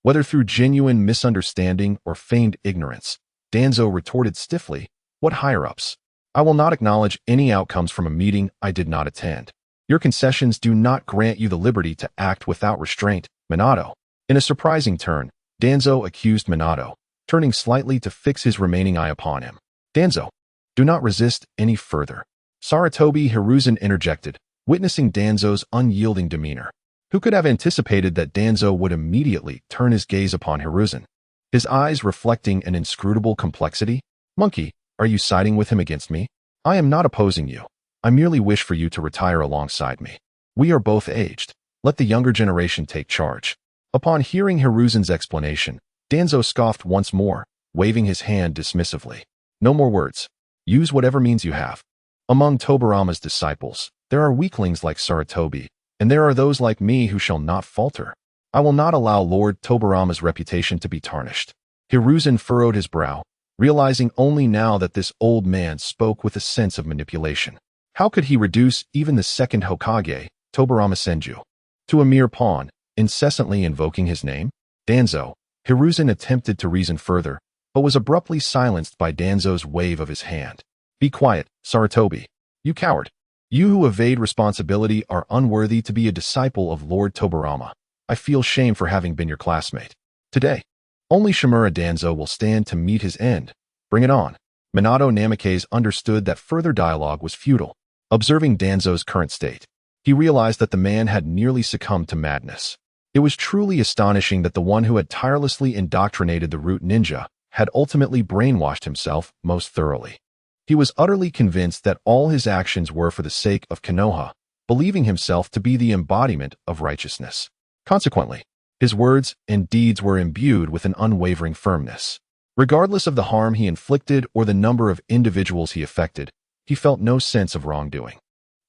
whether through genuine misunderstanding or feigned ignorance, Danzo retorted stiffly, "What higher-ups? I will not acknowledge any outcomes from a meeting I did not attend. Your concessions do not grant you the liberty to act without restraint, Minato." In a surprising turn, Danzo accused Minato, turning slightly to fix his remaining eye upon him. "Danzo, do not resist any further." Sarutobi Hiruzen interjected, witnessing Danzo's unyielding demeanor. Who could have anticipated that Danzo would immediately turn his gaze upon Hiruzen, his eyes reflecting an inscrutable complexity? "Monkey, are you siding with him against me? I am not opposing you. I merely wish for you to retire alongside me. We are both aged. Let the younger generation take charge." Upon hearing Hiruzen's explanation, Danzo scoffed once more, waving his hand dismissively. "No more words. Use whatever means you have. Among Tobarama's disciples, there are weaklings like Sarutobi, and there are those like me who shall not falter. I will not allow Lord Tobarama's reputation to be tarnished." Hiruzen furrowed his brow, realizing only now that this old man spoke with a sense of manipulation. How could he reduce even the second Hokage, Tobarama Senju, to a mere pawn, incessantly invoking his name? "Danzo," Hiruzen attempted to reason further, but was abruptly silenced by Danzo's wave of his hand. "Be quiet, Sarutobi. You coward. You who evade responsibility are unworthy to be a disciple of Lord Tobarama. I feel shame for having been your classmate. Today, only Shimura Danzo will stand to meet his end. Bring it on." Minato Namikaze understood that further dialogue was futile. Observing Danzo's current state, he realized that the man had nearly succumbed to madness. It was truly astonishing that the one who had tirelessly indoctrinated the root ninja had ultimately brainwashed himself most thoroughly. He was utterly convinced that all his actions were for the sake of Konoha, believing himself to be the embodiment of righteousness. Consequently, his words and deeds were imbued with an unwavering firmness. Regardless of the harm he inflicted or the number of individuals he affected, he felt no sense of wrongdoing.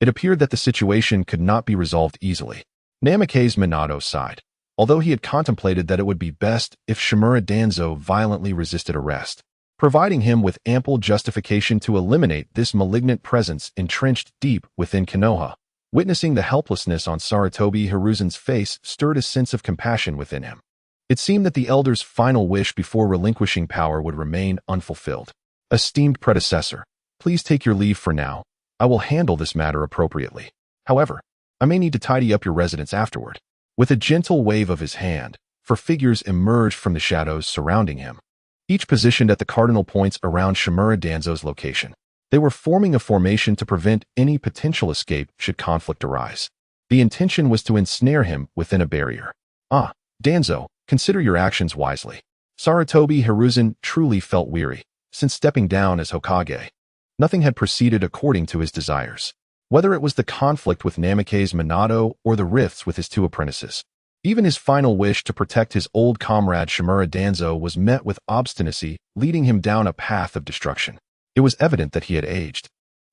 It appeared that the situation could not be resolved easily. Namikaze Minato sighed, although he had contemplated that it would be best if Shimura Danzo violently resisted arrest, providing him with ample justification to eliminate this malignant presence entrenched deep within Konoha. Witnessing the helplessness on Sarutobi Hiruzen's face stirred a sense of compassion within him. It seemed that the elder's final wish before relinquishing power would remain unfulfilled. "Esteemed predecessor, please take your leave for now. I will handle this matter appropriately. However, I may need to tidy up your residence afterward." With a gentle wave of his hand, four figures emerged from the shadows surrounding him, each positioned at the cardinal points around Shimura Danzo's location. They were forming a formation to prevent any potential escape should conflict arise. The intention was to ensnare him within a barrier. "Ah, Danzo, consider your actions wisely." Sarutobi Hiruzen truly felt weary, since stepping down as Hokage. Nothing had proceeded according to his desires, whether it was the conflict with Namikaze Minato or the rifts with his two apprentices. Even his final wish to protect his old comrade Shimura Danzo was met with obstinacy, leading him down a path of destruction. It was evident that he had aged.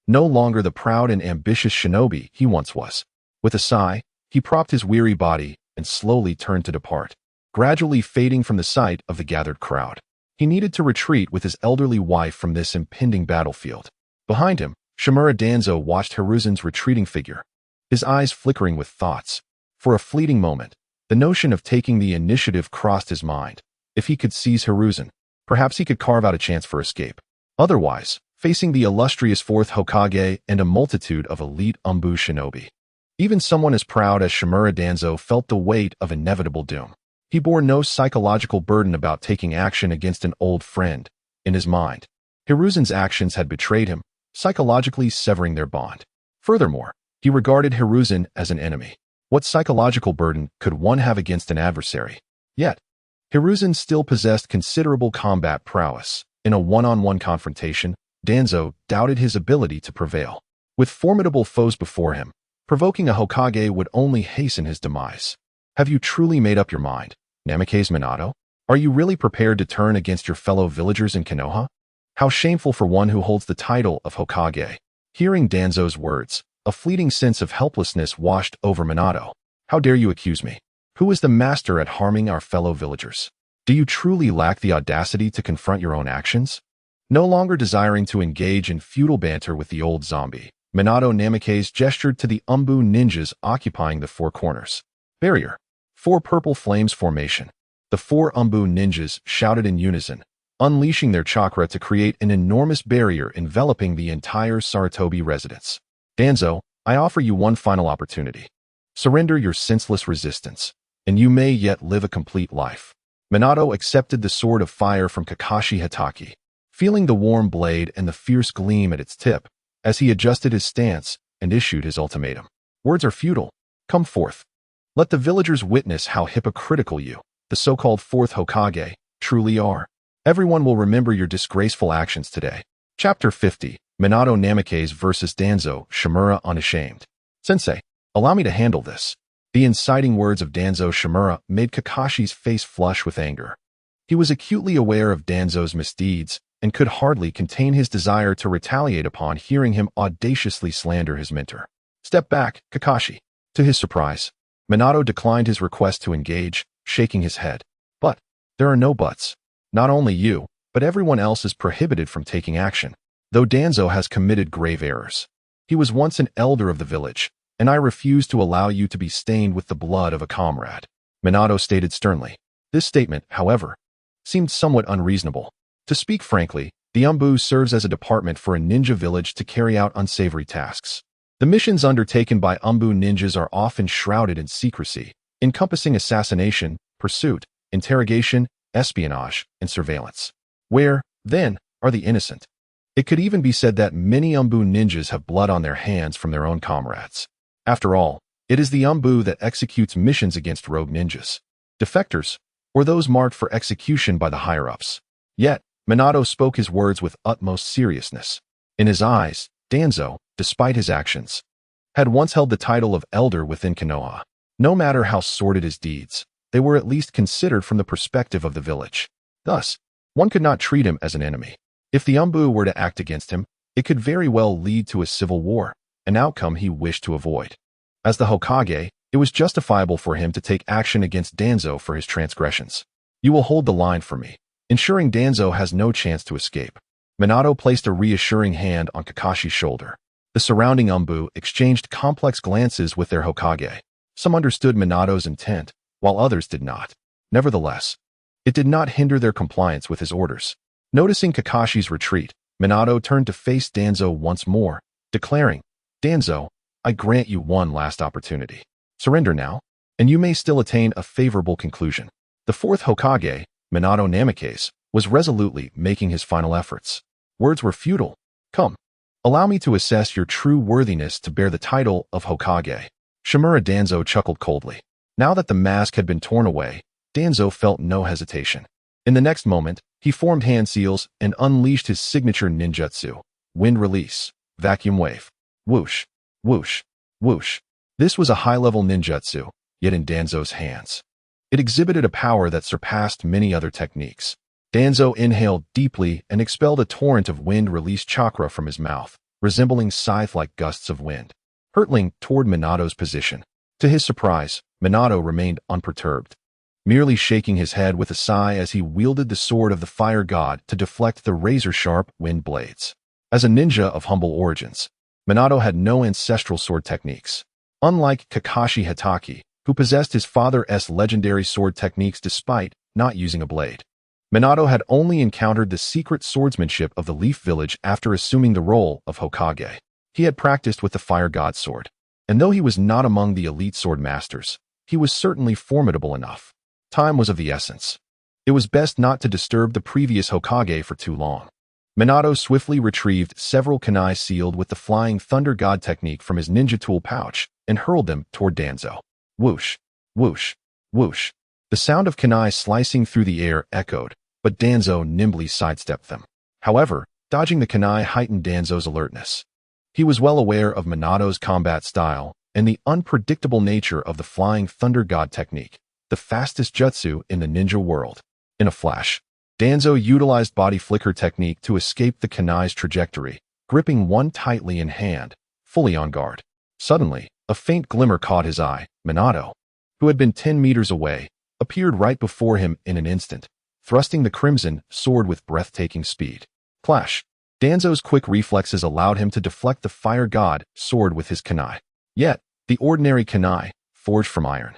No longer the proud and ambitious shinobi he once was. With a sigh, he propped his weary body and slowly turned to depart, gradually fading from the sight of the gathered crowd. He needed to retreat with his elderly wife from this impending battlefield. Behind him, Shimura Danzo watched Hiruzen's retreating figure, his eyes flickering with thoughts. For a fleeting moment, the notion of taking the initiative crossed his mind. If he could seize Hiruzen, perhaps he could carve out a chance for escape. Otherwise, facing the illustrious Fourth Hokage and a multitude of elite Umbu shinobi, Even someone as proud as Shimura Danzo felt the weight of inevitable doom. He bore no psychological burden about taking action against an old friend. In his mind, Hiruzen's actions had betrayed him, psychologically severing their bond. Furthermore, he regarded Hiruzen as an enemy. What psychological burden could one have against an adversary? Yet, Hiruzen still possessed considerable combat prowess. In a one-on-one confrontation, Danzo doubted his ability to prevail. With formidable foes before him, provoking a Hokage would only hasten his demise. Have you truly made up your mind, Namikaze Minato? Are you really prepared to turn against your fellow villagers in Konoha? How shameful for one who holds the title of Hokage. Hearing Danzo's words, a fleeting sense of helplessness washed over Minato. How dare you accuse me? Who is the master at harming our fellow villagers? Do you truly lack the audacity to confront your own actions? No longer desiring to engage in futile banter with the old zombie, Minato Namikaze gestured to the Umbu ninjas occupying the four corners. Barrier. 4 purple flames formation. The 4 Umbu ninjas shouted in unison, unleashing their chakra to create an enormous barrier enveloping the entire Sarutobi residence. Danzo, I offer you one final opportunity. Surrender your senseless resistance, and you may yet live a complete life. Minato accepted the sword of fire from Kakashi Hatake, feeling the warm blade and the fierce gleam at its tip, as he adjusted his stance and issued his ultimatum. Words are futile. Come forth. Let the villagers witness how hypocritical you, the so-called Fourth Hokage, truly are. Everyone will remember your disgraceful actions today. Chapter 50, Minato Namikaze vs. Danzo, Shimura unashamed. Sensei, allow me to handle this. The inciting words of Danzo Shimura made Kakashi's face flush with anger. He was acutely aware of Danzo's misdeeds and could hardly contain his desire to retaliate upon hearing him audaciously slander his mentor. Step back, Kakashi. To his surprise, Minato declined his request to engage, shaking his head. But there are no buts. Not only you, but everyone else is prohibited from taking action. Though Danzo has committed grave errors. He was once an elder of the village, and I refuse to allow you to be stained with the blood of a comrade, Minato stated sternly. This statement, however, seemed somewhat unreasonable. To speak frankly, the Umbu serves as a department for a ninja village to carry out unsavory tasks. The missions undertaken by Umbu ninjas are often shrouded in secrecy, encompassing assassination, pursuit, interrogation, espionage, and surveillance. Where, then, are the innocent? It could even be said that many Umbu ninjas have blood on their hands from their own comrades. After all, it is the Umbu that executes missions against rogue ninjas, defectors, or those marked for execution by the higher-ups. Yet, Minato spoke his words with utmost seriousness. In his eyes, Danzo, despite his actions, had once held the title of elder within Konoha. No matter how sordid his deeds, they were at least considered from the perspective of the village. Thus, one could not treat him as an enemy. If the Umbu were to act against him, it could very well lead to a civil war, an outcome he wished to avoid. As the Hokage, it was justifiable for him to take action against Danzo for his transgressions. You will hold the line for me, ensuring Danzo has no chance to escape. Minato placed a reassuring hand on Kakashi's shoulder. The surrounding Umbu exchanged complex glances with their Hokage. Some understood Minato's intent, while others did not. Nevertheless, it did not hinder their compliance with his orders. Noticing Kakashi's retreat, Minato turned to face Danzo once more, declaring, Danzo, I grant you one last opportunity. Surrender now, and you may still attain a favorable conclusion. The fourth Hokage, Minato Namikaze, was resolutely making his final efforts. Words were futile. Come, allow me to assess your true worthiness to bear the title of Hokage. Shimura Danzo chuckled coldly. Now that the mask had been torn away, Danzo felt no hesitation. In the next moment, he formed hand seals and unleashed his signature ninjutsu. Wind release. Vacuum wave. Whoosh. Whoosh. Whoosh. This was a high-level ninjutsu, yet in Danzo's hands. It exhibited a power that surpassed many other techniques. Danzo inhaled deeply and expelled a torrent of wind-released chakra from his mouth, resembling scythe-like gusts of wind, hurtling toward Minato's position. To his surprise, Minato remained unperturbed, merely shaking his head with a sigh as he wielded the sword of the fire god to deflect the razor-sharp wind blades. As a ninja of humble origins, Minato had no ancestral sword techniques. Unlike Kakashi Hatake, who possessed his father's legendary sword techniques despite not using a blade, Minato had only encountered the secret swordsmanship of the Leaf Village after assuming the role of Hokage. He had practiced with the fire god sword, and though he was not among the elite sword masters, he was certainly formidable enough. Time was of the essence. It was best not to disturb the previous Hokage for too long. Minato swiftly retrieved several kunai sealed with the Flying Thunder God technique from his ninja tool pouch and hurled them toward Danzo. Whoosh, whoosh, whoosh. The sound of kunai slicing through the air echoed, but Danzo nimbly sidestepped them. However, dodging the kunai heightened Danzo's alertness. He was well aware of Minato's combat style and the unpredictable nature of the Flying Thunder God technique, the fastest jutsu in the ninja world. In a flash, Danzo utilized body flicker technique to escape the kunai's trajectory, gripping one tightly in hand, fully on guard. Suddenly, a faint glimmer caught his eye. Minato, who had been 10 meters away, appeared right before him in an instant, thrusting the crimson sword with breathtaking speed. Clash! Danzo's quick reflexes allowed him to deflect the fire god sword with his kunai. Yet, the ordinary kunai, forged from iron,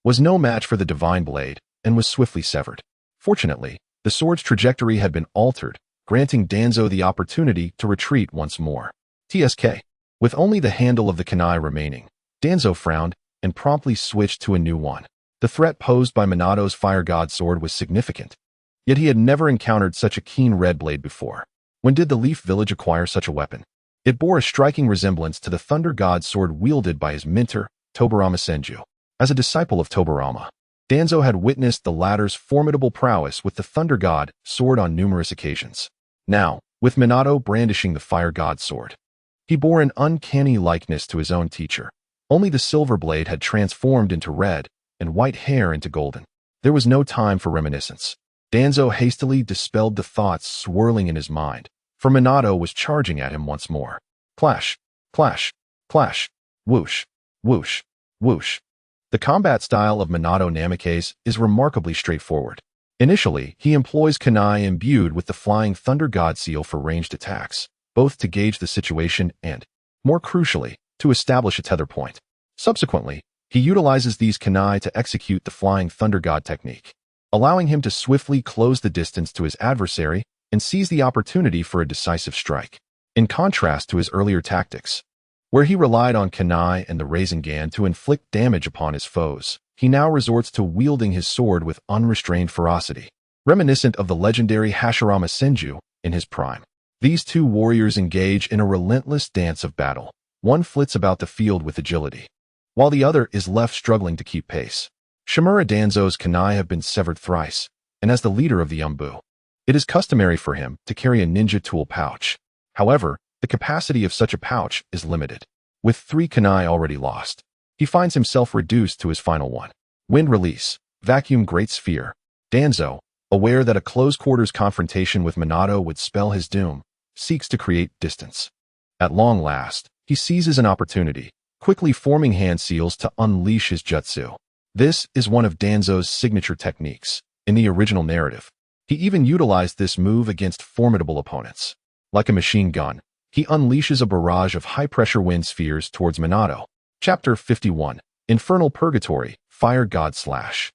was no match for the divine blade and was swiftly severed. Fortunately, the sword's trajectory had been altered, granting Danzo the opportunity to retreat once more. TSK. With only the handle of the kunai remaining, Danzo frowned and promptly switched to a new one. The threat posed by Minato's fire god sword was significant, yet he had never encountered such a keen red blade before. When did the Leaf Village acquire such a weapon? It bore a striking resemblance to the Thunder God sword wielded by his mentor, Tobirama Senju. As a disciple of Tobirama, Danzo had witnessed the latter's formidable prowess with the Thunder God sword on numerous occasions. Now, with Minato brandishing the Fire God sword, he bore an uncanny likeness to his own teacher. Only the silver blade had transformed into red and white hair into golden. There was no time for reminiscence. Danzo hastily dispelled the thoughts swirling in his mind, for Minato was charging at him once more. Clash, clash, clash, whoosh, whoosh, whoosh. The combat style of Minato Namikaze is remarkably straightforward. Initially, he employs kunai imbued with the Flying Thunder God seal for ranged attacks, both to gauge the situation and, more crucially, to establish a tether point. Subsequently, he utilizes these kunai to execute the Flying Thunder God technique, allowing him to swiftly close the distance to his adversary and seize the opportunity for a decisive strike. In contrast to his earlier tactics, where he relied on kunai and the Rasengan to inflict damage upon his foes, he now resorts to wielding his sword with unrestrained ferocity, reminiscent of the legendary Hashirama Senju in his prime. These two warriors engage in a relentless dance of battle. One flits about the field with agility, while the other is left struggling to keep pace. Shimura Danzo's kunai have been severed thrice, and as the leader of the Umbu, it is customary for him to carry a ninja tool pouch. However, the capacity of such a pouch is limited. With 3 kunai already lost, he finds himself reduced to his final one. Wind release, vacuum great sphere. Danzo, aware that a close-quarters confrontation with Minato would spell his doom, seeks to create distance. At long last, he seizes an opportunity, quickly forming hand seals to unleash his jutsu. This is one of Danzo's signature techniques. In the original narrative, he even utilized this move against formidable opponents. Like a machine gun, he unleashes a barrage of high-pressure wind spheres towards Minato. Chapter 51. Infernal Purgatory, Fire God Slash.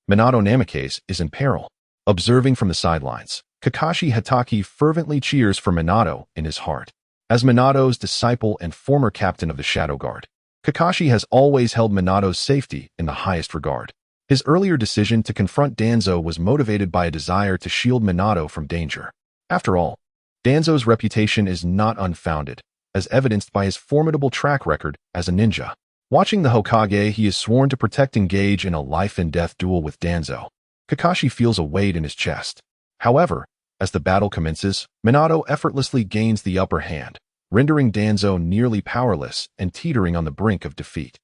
Minato Namikaze is in peril. Observing from the sidelines, Kakashi Hatake fervently cheers for Minato in his heart. As Minato's disciple and former captain of the Shadow Guard, Kakashi has always held Minato's safety in the highest regard. His earlier decision to confront Danzo was motivated by a desire to shield Minato from danger. After all, Danzo's reputation is not unfounded, as evidenced by his formidable track record as a ninja. Watching the Hokage he is sworn to protect engage in a life-and-death duel with Danzo, Kakashi feels a weight in his chest. However, as the battle commences, Minato effortlessly gains the upper hand, rendering Danzo nearly powerless and teetering on the brink of defeat.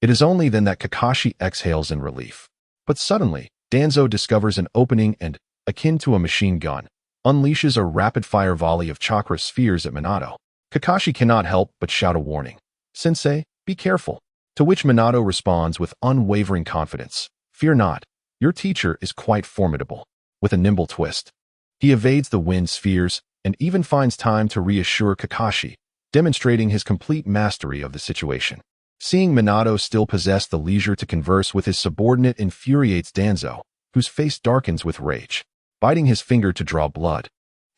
It is only then that Kakashi exhales in relief. But suddenly, Danzo discovers an opening and, akin to a machine gun, unleashes a rapid-fire volley of chakra spheres at Minato. Kakashi cannot help but shout a warning. "Sensei, be careful." To which Minato responds with unwavering confidence. "Fear not, your teacher is quite formidable." With a nimble twist, he evades the wind spheres and even finds time to reassure Kakashi, demonstrating his complete mastery of the situation. Seeing Minato still possess the leisure to converse with his subordinate infuriates Danzo, whose face darkens with rage. Biting his finger to draw blood,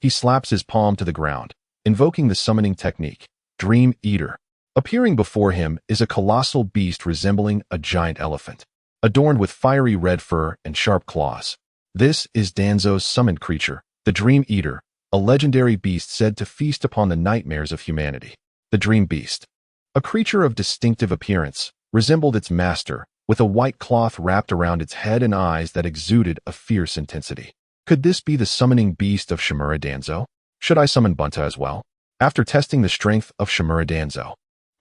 he slaps his palm to the ground, invoking the summoning technique, Dream Eater. Appearing before him is a colossal beast resembling a giant elephant, adorned with fiery red fur and sharp claws. This is Danzo's summoned creature, the Dream Eater, a legendary beast said to feast upon the nightmares of humanity. The Dream Beast, a creature of distinctive appearance, resembled its master, with a white cloth wrapped around its head and eyes that exuded a fierce intensity. Could this be the summoning beast of Shimura Danzo? Should I summon Bunta as well? After testing the strength of Shimura Danzo,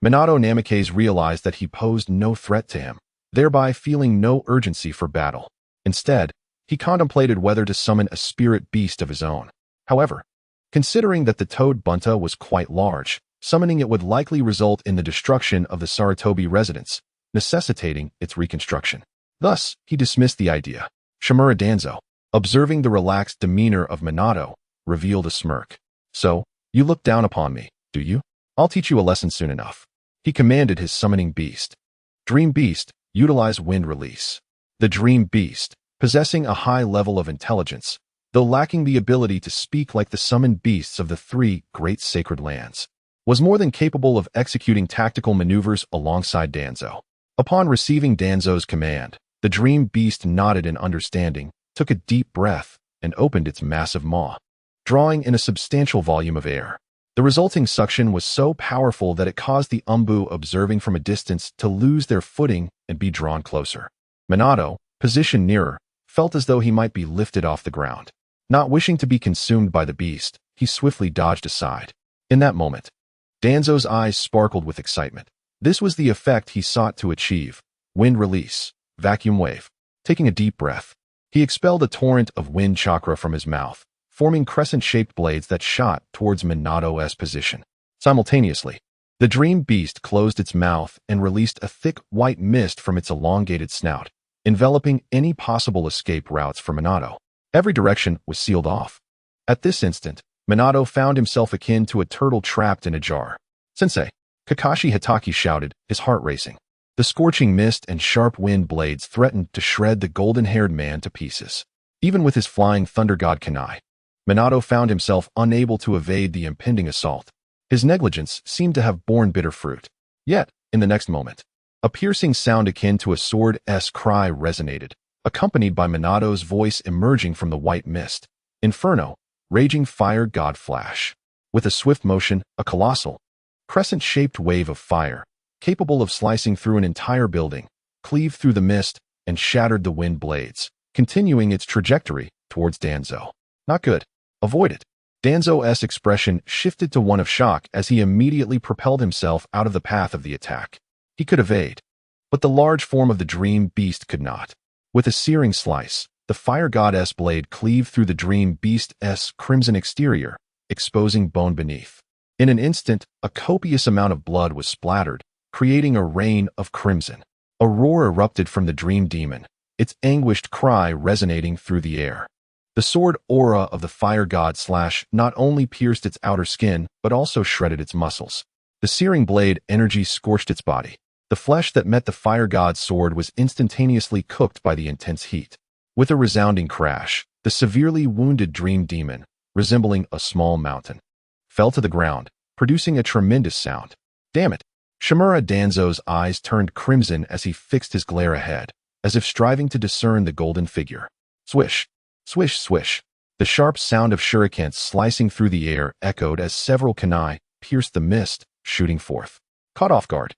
Minato Namikaze realized that he posed no threat to him, thereby feeling no urgency for battle. Instead, he contemplated whether to summon a spirit beast of his own. However, considering that the toad Bunta was quite large, summoning it would likely result in the destruction of the Sarutobi residence, necessitating its reconstruction. Thus, he dismissed the idea. Shimura Danzo, observing the relaxed demeanor of Minato, revealed a smirk. "So, you look down upon me, do you? I'll teach you a lesson soon enough." He commanded his summoning beast. Dream Beast, utilize wind release. The Dream Beast, possessing a high level of intelligence, though lacking the ability to speak like the summoned beasts of the three great sacred lands, was more than capable of executing tactical maneuvers alongside Danzo. Upon receiving Danzo's command, the Dream Beast nodded in understanding, took a deep breath, and opened its massive maw, drawing in a substantial volume of air. The resulting suction was so powerful that it caused the Umbu observing from a distance to lose their footing and be drawn closer. Minato, positioned nearer, felt as though he might be lifted off the ground. Not wishing to be consumed by the beast, he swiftly dodged aside. In that moment, Danzo's eyes sparkled with excitement. This was the effect he sought to achieve. Wind release, vacuum wave. Taking a deep breath, he expelled a torrent of wind chakra from his mouth, forming crescent-shaped blades that shot towards Minato's position. Simultaneously, the Dream Beast closed its mouth and released a thick white mist from its elongated snout, enveloping any possible escape routes for Minato. Every direction was sealed off. At this instant, Minato found himself akin to a turtle trapped in a jar. "Sensei!" Kakashi Hatake shouted, his heart racing. The scorching mist and sharp wind blades threatened to shred the golden-haired man to pieces. Even with his flying thunder god kunai, Minato found himself unable to evade the impending assault. His negligence seemed to have borne bitter fruit. Yet, in the next moment, a piercing sound akin to a sword's cry resonated, accompanied by Minato's voice emerging from the white mist. "Inferno, raging fire god flash." With a swift motion, a colossal, crescent-shaped wave of fire, capable of slicing through an entire building, cleaved through the mist and shattered the wind blades, continuing its trajectory towards Danzo. "Not good. Avoid it." Danzo's expression shifted to one of shock as he immediately propelled himself out of the path of the attack. He could evade, but the large form of the Dream Beast could not. With a searing slice, the fire god's blade cleaved through the Dream Beast's crimson exterior, exposing bone beneath. In an instant, a copious amount of blood was splattered, creating a rain of crimson. A roar erupted from the Dream Demon, its anguished cry resonating through the air. The sword aura of the fire god slash not only pierced its outer skin, but also shredded its muscles. The searing blade energy scorched its body. The flesh that met the fire god's sword was instantaneously cooked by the intense heat. With a resounding crash, the severely wounded Dream Demon, resembling a small mountain, fell to the ground, producing a tremendous sound. "Damn it!" Shimura Danzo's eyes turned crimson as he fixed his glare ahead, as if striving to discern the golden figure. Swish! Swish, swish. The sharp sound of shurikens slicing through the air echoed as several kunai pierced the mist, shooting forth. Caught off guard,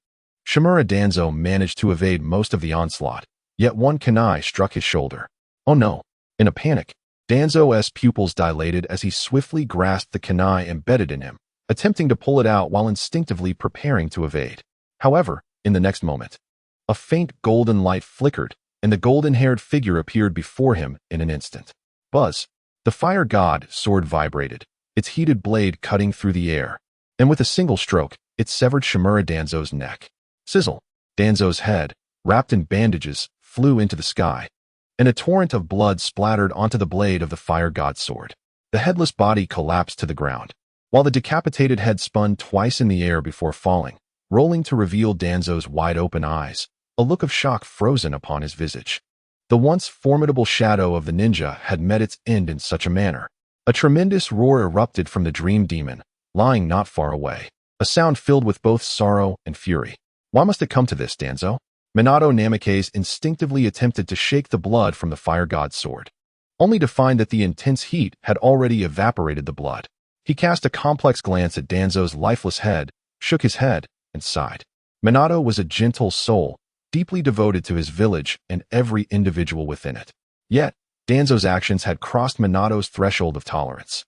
Shimura Danzo managed to evade most of the onslaught, yet one kunai struck his shoulder. Oh no! In a panic, Danzo's pupils dilated as he swiftly grasped the kunai embedded in him, attempting to pull it out while instinctively preparing to evade. However, in the next moment, a faint golden light flickered, and the golden-haired figure appeared before him in an instant. Buzz! The fire god sword vibrated, its heated blade cutting through the air, and with a single stroke, it severed Shimura Danzo's neck. Sizzle! Danzo's head, wrapped in bandages, flew into the sky, and a torrent of blood splattered onto the blade of the fire god's sword. The headless body collapsed to the ground, while the decapitated head spun twice in the air before falling, rolling to reveal Danzo's wide-open eyes, a look of shock frozen upon his visage. The once formidable shadow of the ninja had met its end in such a manner. A tremendous roar erupted from the Dream Demon, lying not far away. a sound filled with both sorrow and fury. Why must it come to this, Danzo? Minato Namikaze instinctively attempted to shake the blood from the fire god's sword, only to find that the intense heat had already evaporated the blood. He cast a complex glance at Danzo's lifeless head, shook his head, and sighed. Minato was a gentle soul, deeply devoted to his village and every individual within it. Yet, Danzo's actions had crossed Minato's threshold of tolerance.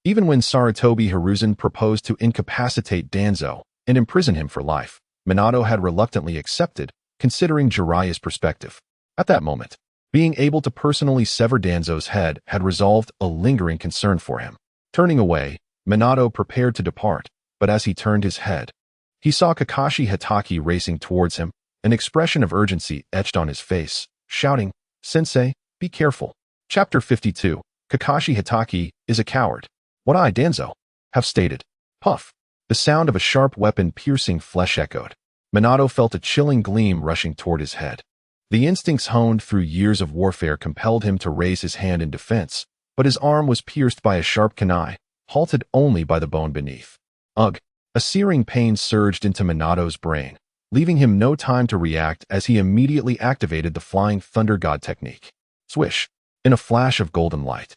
Even when Sarutobi Hiruzen proposed to incapacitate Danzo and imprison him for life, Minato had reluctantly accepted, considering Jiraiya's perspective. At that moment, being able to personally sever Danzo's head had resolved a lingering concern for him. Turning away, Minato prepared to depart, but as he turned his head, he saw Kakashi Hatake racing towards him, an expression of urgency etched on his face, shouting, "Sensei, be careful." Chapter 52. Kakashi Hatake is a coward. What I, Danzo, have stated. Puff. The sound of a sharp weapon piercing flesh echoed. Minato felt a chilling gleam rushing toward his head. The instincts honed through years of warfare compelled him to raise his hand in defense, but his arm was pierced by a sharp kunai, halted only by the bone beneath. Ugh! A searing pain surged into Minato's brain, leaving him no time to react as he immediately activated the Flying Thunder God technique. Swish! In a flash of golden light,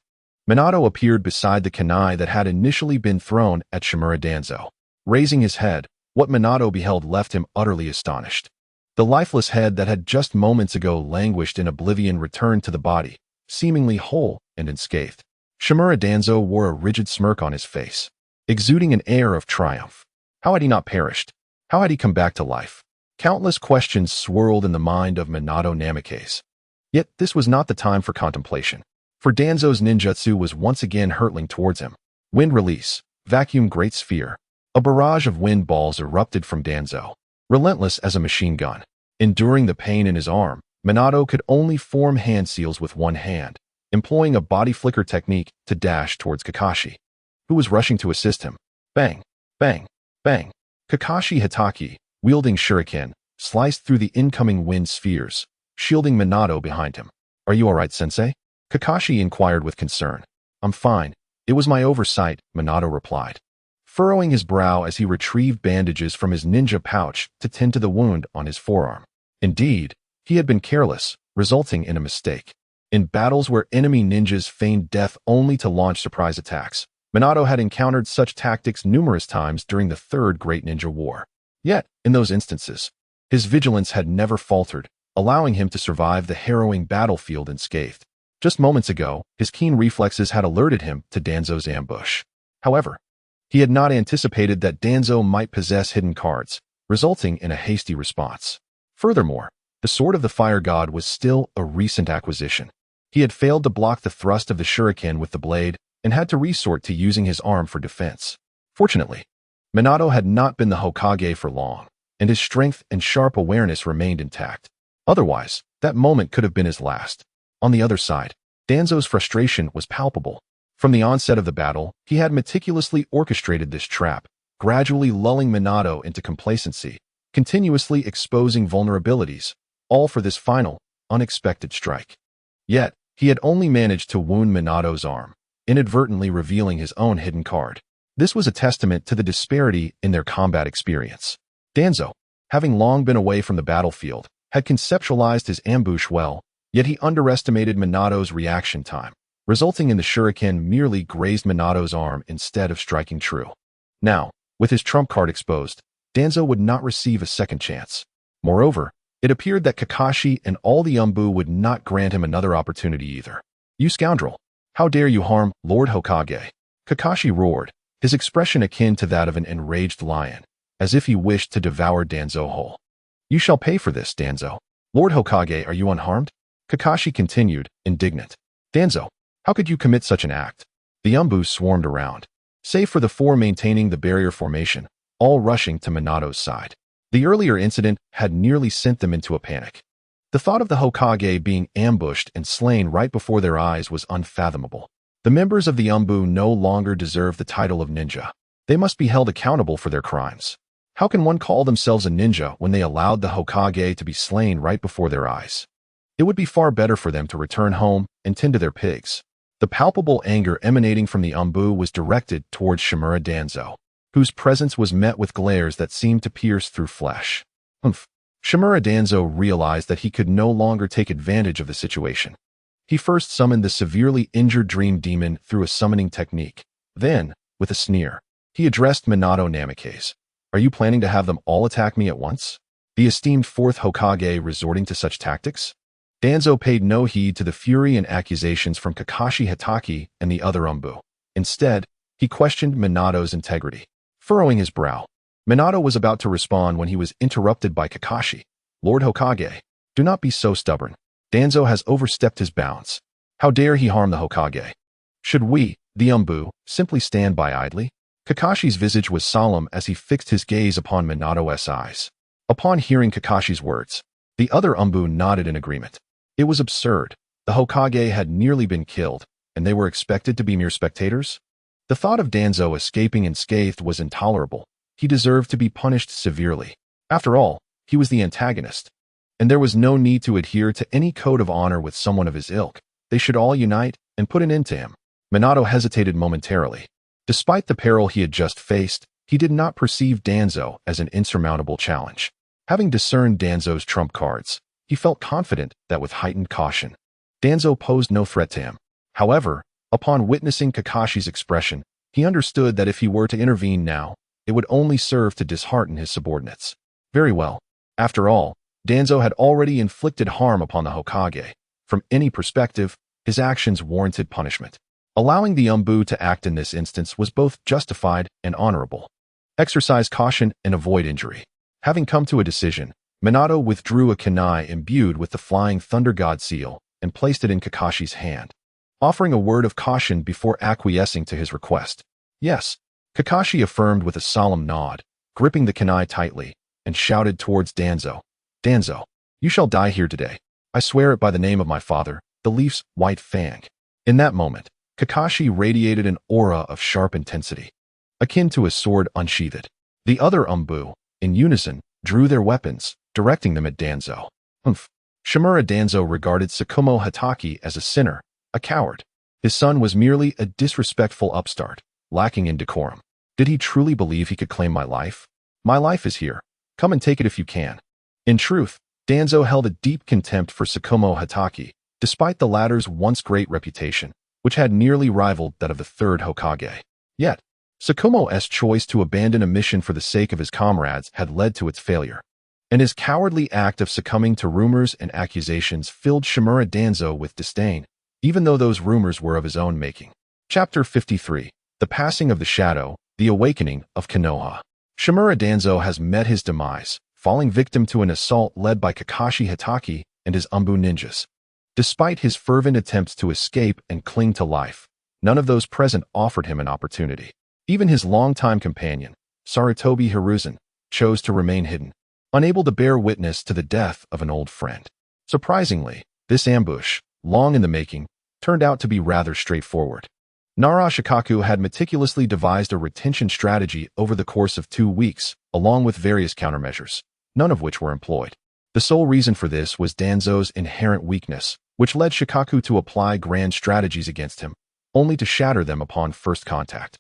Minato appeared beside the kunai that had initially been thrown at Shimura Danzo. Raising his head, what Minato beheld left him utterly astonished. The lifeless head that had just moments ago languished in oblivion returned to the body, seemingly whole and unscathed. Shimura Danzo wore a rigid smirk on his face, exuding an air of triumph. How had he not perished? How had he come back to life? Countless questions swirled in the mind of Minato Namikaze. Yet this was not the time for contemplation, for Danzo's ninjutsu was once again hurtling towards him. Wind release, vacuum great sphere. A barrage of wind balls erupted from Danzo, relentless as a machine gun. Enduring the pain in his arm, Minato could only form hand seals with one hand, employing a body flicker technique to dash towards Kakashi, who was rushing to assist him. Bang! Bang! Bang! Kakashi Hatake, wielding shuriken, sliced through the incoming wind spheres, shielding Minato behind him. Are you alright, sensei? Kakashi inquired with concern. I'm fine. It was my oversight, Minato replied, furrowing his brow as he retrieved bandages from his ninja pouch to tend to the wound on his forearm. Indeed, he had been careless, resulting in a mistake. In battles where enemy ninjas feigned death only to launch surprise attacks, Minato had encountered such tactics numerous times during the Third Great Ninja War. Yet, in those instances, his vigilance had never faltered, allowing him to survive the harrowing battlefield unscathed. Just moments ago, his keen reflexes had alerted him to Danzo's ambush. However, he had not anticipated that Danzo might possess hidden cards, resulting in a hasty response. Furthermore, the Sword of the Fire God was still a recent acquisition. He had failed to block the thrust of the shuriken with the blade and had to resort to using his arm for defense. Fortunately, Minato had not been the Hokage for long, and his strength and sharp awareness remained intact. Otherwise, that moment could have been his last. On the other side, Danzo's frustration was palpable. From the onset of the battle, he had meticulously orchestrated this trap, gradually lulling Minato into complacency, continuously exposing vulnerabilities, all for this final, unexpected strike. Yet, he had only managed to wound Minato's arm, inadvertently revealing his own hidden card. This was a testament to the disparity in their combat experience. Danzo, having long been away from the battlefield, had conceptualized his ambush well, yet he underestimated Minato's reaction time, resulting in the shuriken merely grazed Minato's arm instead of striking true. Now, with his trump card exposed, Danzo would not receive a second chance. Moreover, it appeared that Kakashi and all the Umbu would not grant him another opportunity either. You scoundrel! How dare you harm Lord Hokage? Kakashi roared, his expression akin to that of an enraged lion, as if he wished to devour Danzo whole. You shall pay for this, Danzo. Lord Hokage, are you unharmed? Kakashi continued, indignant. Danzo, how could you commit such an act? The Umbu swarmed around, save for the four maintaining the barrier formation, all rushing to Minato's side. The earlier incident had nearly sent them into a panic. The thought of the Hokage being ambushed and slain right before their eyes was unfathomable. The members of the Umbu no longer deserve the title of ninja. They must be held accountable for their crimes. How can one call themselves a ninja when they allowed the Hokage to be slain right before their eyes? It would be far better for them to return home and tend to their pigs. The palpable anger emanating from the Umbu was directed towards Shimura Danzo, whose presence was met with glares that seemed to pierce through flesh. Humph. Shimura Danzo realized that he could no longer take advantage of the situation. He first summoned the severely injured Dream Demon through a summoning technique. Then, with a sneer, he addressed Minato Namikaze. Are you planning to have them all attack me at once? The esteemed Fourth Hokage resorting to such tactics? Danzo paid no heed to the fury and accusations from Kakashi Hatake and the other Umbu. Instead, he questioned Minato's integrity. Furrowing his brow, Minato was about to respond when he was interrupted by Kakashi. Lord Hokage, do not be so stubborn. Danzo has overstepped his bounds. How dare he harm the Hokage? Should we, the Umbu, simply stand by idly? Kakashi's visage was solemn as he fixed his gaze upon Minato's eyes. Upon hearing Kakashi's words, the other Umbu nodded in agreement. It was absurd. The Hokage had nearly been killed, and they were expected to be mere spectators? The thought of Danzo escaping unscathed was intolerable. He deserved to be punished severely. After all, he was the antagonist, and there was no need to adhere to any code of honor with someone of his ilk. They should all unite and put an end to him. Minato hesitated momentarily. Despite the peril he had just faced, he did not perceive Danzo as an insurmountable challenge. Having discerned Danzo's trump cards, he felt confident that with heightened caution, Danzo posed no threat to him. However, upon witnessing Kakashi's expression, he understood that if he were to intervene now, it would only serve to dishearten his subordinates. Very well. After all, Danzo had already inflicted harm upon the Hokage. From any perspective, his actions warranted punishment. Allowing the Umbu to act in this instance was both justified and honorable. Exercise caution and avoid injury. Having come to a decision, Minato withdrew a kunai imbued with the flying Thunder God seal and placed it in Kakashi's hand, offering a word of caution before acquiescing to his request. Yes, Kakashi affirmed with a solemn nod, gripping the kunai tightly, and shouted towards Danzo. Danzo, you shall die here today. I swear it by the name of my father, the Leaf's White Fang. In that moment, Kakashi radiated an aura of sharp intensity, akin to a sword unsheathed. The other Umbu, in unison, drew their weapons, directing them at Danzo. Humph. Shimura Danzo regarded Tsukumo Hatake as a sinner, a coward. His son was merely a disrespectful upstart, lacking in decorum. Did he truly believe he could claim my life? My life is here. Come and take it if you can. In truth, Danzo held a deep contempt for Tsukumo Hatake, despite the latter's once great reputation, which had nearly rivaled that of the third Hokage. Yet, Tsukumo's choice to abandon a mission for the sake of his comrades had led to its failure, and his cowardly act of succumbing to rumors and accusations filled Shimura Danzo with disdain, even though those rumors were of his own making. Chapter 53. The Passing of the Shadow, the Awakening of Konoha. Shimura Danzo has met his demise, falling victim to an assault led by Kakashi Hatake and his Umbu ninjas. Despite his fervent attempts to escape and cling to life, none of those present offered him an opportunity. Even his longtime companion, Sarutobi Hiruzen, chose to remain hidden, unable to bear witness to the death of an old friend. Surprisingly, this ambush, long in the making, turned out to be rather straightforward. Nara Shikaku had meticulously devised a retention strategy over the course of 2 weeks, along with various countermeasures, none of which were employed. The sole reason for this was Danzo's inherent weakness, which led Shikaku to apply grand strategies against him, only to shatter them upon first contact.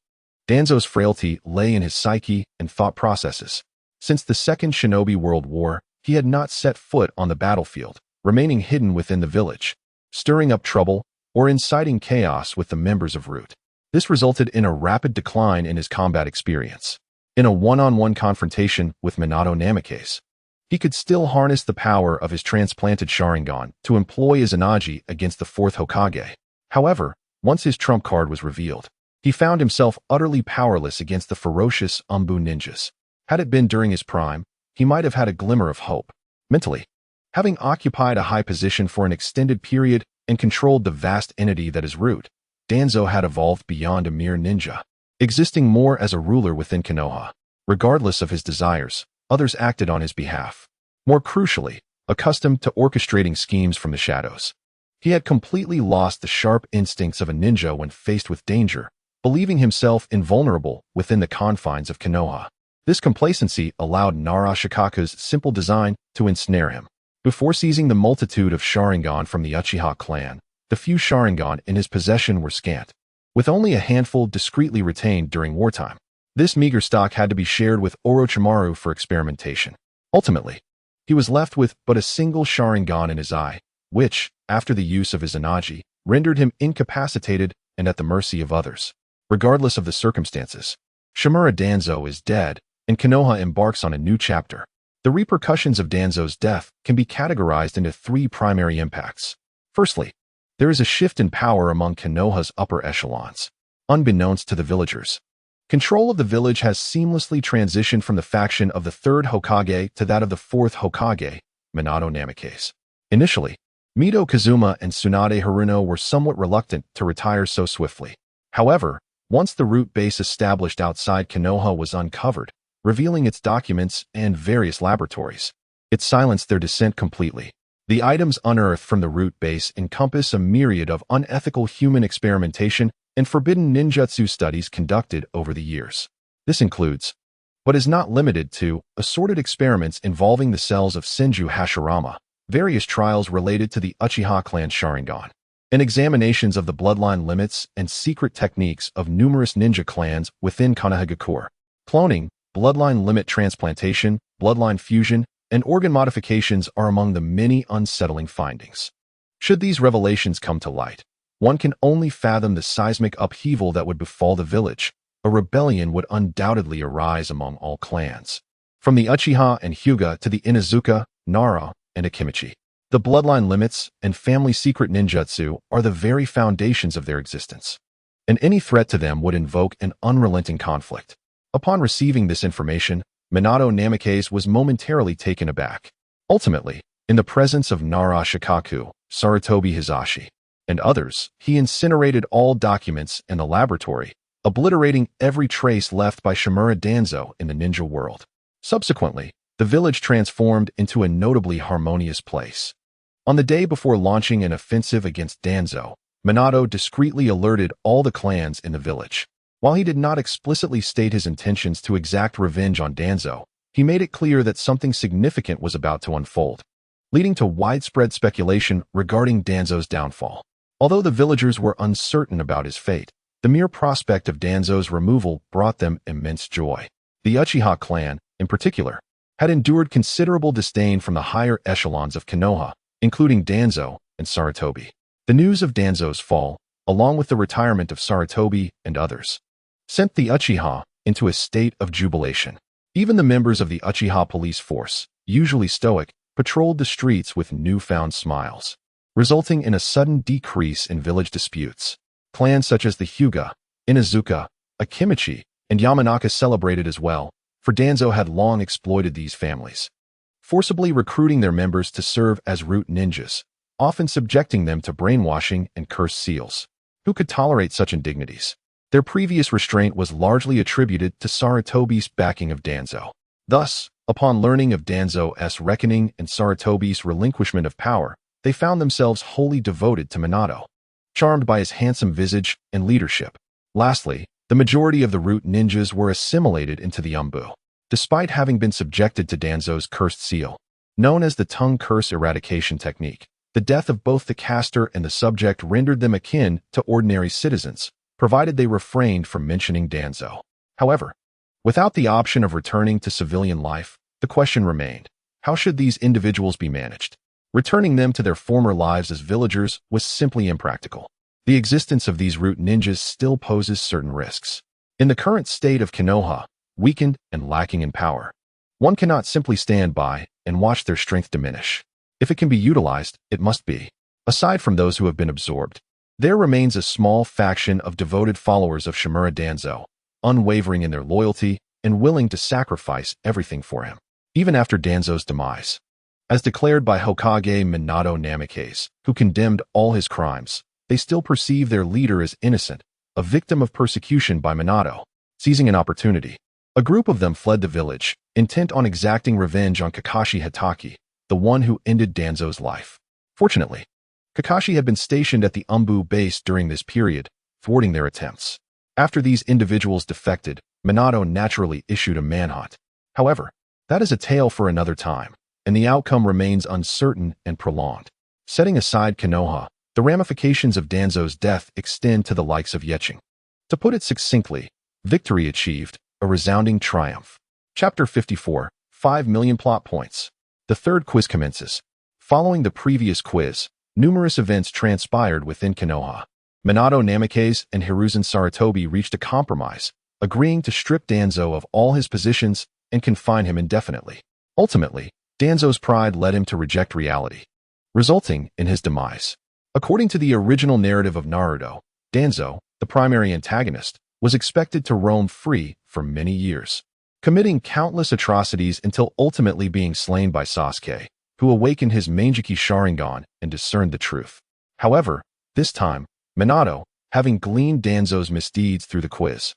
Danzo's frailty lay in his psyche and thought processes. Since the Second Shinobi World War, he had not set foot on the battlefield, remaining hidden within the village, stirring up trouble or inciting chaos with the members of Root. This resulted in a rapid decline in his combat experience. In a one-on-one confrontation with Minato Namikaze, he could still harness the power of his transplanted Sharingan to employ Izanagi against the Fourth Hokage. However, once his trump card was revealed, he found himself utterly powerless against the ferocious Umbu ninjas. Had it been during his prime, he might have had a glimmer of hope. Mentally, having occupied a high position for an extended period and controlled the vast entity that is Root, Danzo had evolved beyond a mere ninja, existing more as a ruler within Konoha. Regardless of his desires, others acted on his behalf. More crucially, accustomed to orchestrating schemes from the shadows, he had completely lost the sharp instincts of a ninja when faced with danger, believing himself invulnerable within the confines of Konoha. This complacency allowed Nara Shikaku's simple design to ensnare him. Before seizing the multitude of Sharingan from the Uchiha clan, the few Sharingan in his possession were scant, with only a handful discreetly retained during wartime. This meager stock had to be shared with Orochimaru for experimentation. Ultimately, he was left with but a single Sharingan in his eye, which, after the use of his Anaji, rendered him incapacitated and at the mercy of others. Regardless of the circumstances, Shimura Danzo is dead, and Konoha embarks on a new chapter. The repercussions of Danzo's death can be categorized into three primary impacts. Firstly, there is a shift in power among Konoha's upper echelons. Unbeknownst to the villagers, control of the village has seamlessly transitioned from the faction of the Third Hokage to that of the Fourth Hokage, Minato Namikaze. Initially, Mito Kazuma and Tsunade Haruno were somewhat reluctant to retire so swiftly. However, once the root base established outside Konoha was uncovered, revealing its documents and various laboratories, it silenced their dissent completely. The items unearthed from the root base encompass a myriad of unethical human experimentation and forbidden ninjutsu studies conducted over the years. This includes, but is not limited to, assorted experiments involving the cells of Senju Hashirama, various trials related to the Uchiha clan Sharingan, and examinations of the bloodline limits and secret techniques of numerous ninja clans within Konohagakure. Cloning, bloodline limit transplantation, bloodline fusion, and organ modifications are among the many unsettling findings. Should these revelations come to light, one can only fathom the seismic upheaval that would befall the village. A rebellion would undoubtedly arise among all clans. From the Uchiha and Hyuga to the Inuzuka, Nara, and Akimichi, the bloodline limits and family secret ninjutsu are the very foundations of their existence, and any threat to them would invoke an unrelenting conflict. Upon receiving this information, Minato Namikaze was momentarily taken aback. Ultimately, in the presence of Nara Shikaku, Sarutobi Hizashi, and others, he incinerated all documents in the laboratory, obliterating every trace left by Shimura Danzo in the ninja world. Subsequently, the village transformed into a notably harmonious place. On the day before launching an offensive against Danzo, Minato discreetly alerted all the clans in the village. While he did not explicitly state his intentions to exact revenge on Danzo, he made it clear that something significant was about to unfold, leading to widespread speculation regarding Danzo's downfall. Although the villagers were uncertain about his fate, the mere prospect of Danzo's removal brought them immense joy. The Uchiha clan, in particular, had endured considerable disdain from the higher echelons of Konoha, including Danzo and Sarutobi. The news of Danzo's fall, along with the retirement of Sarutobi and others, sent the Uchiha into a state of jubilation. Even the members of the Uchiha police force, usually stoic, patrolled the streets with newfound smiles, resulting in a sudden decrease in village disputes. Clans such as the Hyuga, Inuzuka, Akimichi, and Yamanaka celebrated as well, for Danzo had long exploited these families, forcibly recruiting their members to serve as root ninjas, often subjecting them to brainwashing and cursed seals. Who could tolerate such indignities? Their previous restraint was largely attributed to Sarutobi's backing of Danzo. Thus, upon learning of Danzo's reckoning and Sarutobi's relinquishment of power, they found themselves wholly devoted to Minato, charmed by his handsome visage and leadership. Lastly, the majority of the root ninjas were assimilated into the Umbu, despite having been subjected to Danzo's cursed seal. Known as the tongue curse eradication technique, the death of both the caster and the subject rendered them akin to ordinary citizens, provided they refrained from mentioning Danzo. However, without the option of returning to civilian life, the question remained, how should these individuals be managed? Returning them to their former lives as villagers was simply impractical. The existence of these root ninjas still poses certain risks. In the current state of Konoha, weakened and lacking in power, one cannot simply stand by and watch their strength diminish. If it can be utilized, it must be. Aside from those who have been absorbed, there remains a small faction of devoted followers of Shimura Danzo, unwavering in their loyalty and willing to sacrifice everything for him, even after Danzo's demise. As declared by Hokage Minato Namikaze, who condemned all his crimes, they still perceive their leader as innocent, a victim of persecution by Minato. Seizing an opportunity, a group of them fled the village, intent on exacting revenge on Kakashi Hatake, the one who ended Danzo's life. Fortunately, Kakashi had been stationed at the Umbu base during this period, thwarting their attempts. After these individuals defected, Minato naturally issued a manhunt. However, that is a tale for another time, and the outcome remains uncertain and prolonged. Setting aside Konoha, the ramifications of Danzo's death extend to the likes of Yeching. To put it succinctly, victory achieved, a resounding triumph. Chapter 54, 5 million plot points. The third quiz commences. Following the previous quiz, numerous events transpired within Konoha. Minato Namikaze and Hiruzen Sarutobi reached a compromise, agreeing to strip Danzo of all his positions and confine him indefinitely. Ultimately, Danzo's pride led him to reject reality, resulting in his demise. According to the original narrative of Naruto, Danzo, the primary antagonist, was expected to roam free for many years, committing countless atrocities until ultimately being slain by Sasuke, who awakened his Mangekyou Sharingan and discerned the truth. However, this time, Minato, having gleaned Danzo's misdeeds through the quiz,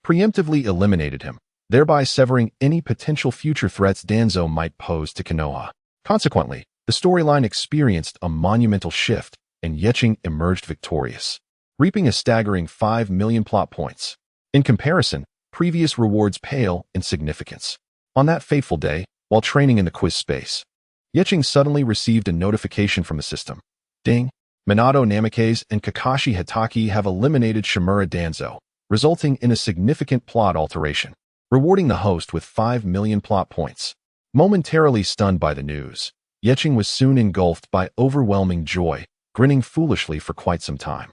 preemptively eliminated him, thereby severing any potential future threats Danzo might pose to Konoha. Consequently, the storyline experienced a monumental shift, and Itachi emerged victorious, reaping a staggering 5 million plot points. In comparison, previous rewards pale in significance. On that fateful day, while training in the quiz space, Itachi suddenly received a notification from the system. Ding! Minato Namikaze and Kakashi Hatake have eliminated Shimura Danzo, resulting in a significant plot alteration, rewarding the host with 5 million plot points. Momentarily stunned by the news, Itachi was soon engulfed by overwhelming joy, grinning foolishly for quite some time.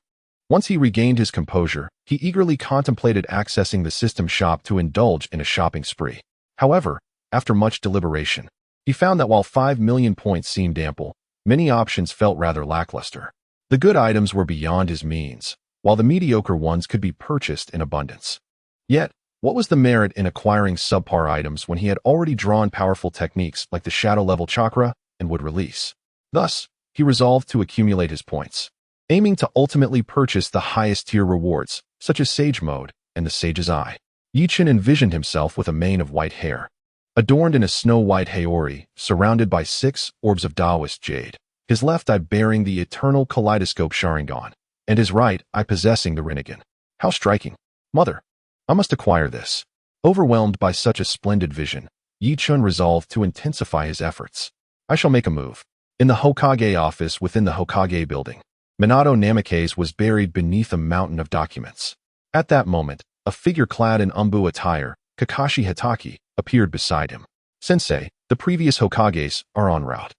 Once he regained his composure, he eagerly contemplated accessing the system shop to indulge in a shopping spree. However, after much deliberation, he found that while 5 million points seemed ample, many options felt rather lackluster. The good items were beyond his means, while the mediocre ones could be purchased in abundance. Yet, what was the merit in acquiring subpar items when he had already drawn powerful techniques like the shadow-level chakra and would release? Thus, he resolved to accumulate his points, aiming to ultimately purchase the highest-tier rewards, such as Sage Mode and the Sage's Eye. Itachi envisioned himself with a mane of white hair, adorned in a snow-white haori, surrounded by 6 orbs of Taoist jade, his left eye bearing the eternal kaleidoscope Sharingan, and his right eye possessing the Rinnegan. How striking! Mother, I must acquire this. Overwhelmed by such a splendid vision, Itachi resolved to intensify his efforts. I shall make a move. In the Hokage office within the Hokage building, Minato Namikaze was buried beneath a mountain of documents. At that moment, a figure clad in umbu attire, Kakashi Hatake, appeared beside him. Sensei, the previous Hokages are en route.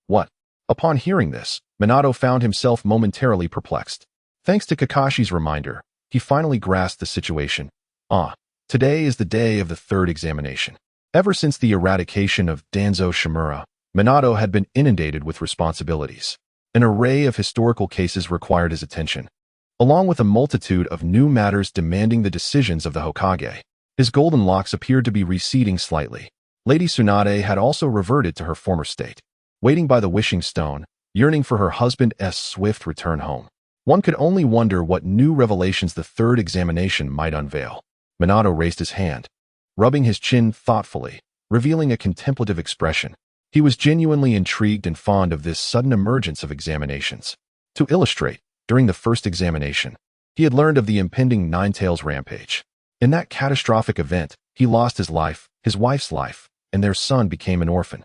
What? Upon hearing this, Minato found himself momentarily perplexed. Thanks to Kakashi's reminder, he finally grasped the situation. Today is the day of the third examination. Ever since the eradication of Danzo Shimura, Minato had been inundated with responsibilities. An array of historical cases required his attention, along with a multitude of new matters demanding the decisions of the Hokage. His golden locks appeared to be receding slightly. Lady Tsunade had also reverted to her former state, waiting by the wishing stone, yearning for her husband's swift return home. One could only wonder what new revelations the third examination might unveil. Minato raised his hand, rubbing his chin thoughtfully, revealing a contemplative expression. He was genuinely intrigued and fond of this sudden emergence of examinations. To illustrate, during the first examination, he had learned of the impending Ninetales rampage. In that catastrophic event, he lost his life, his wife's life, and their son became an orphan.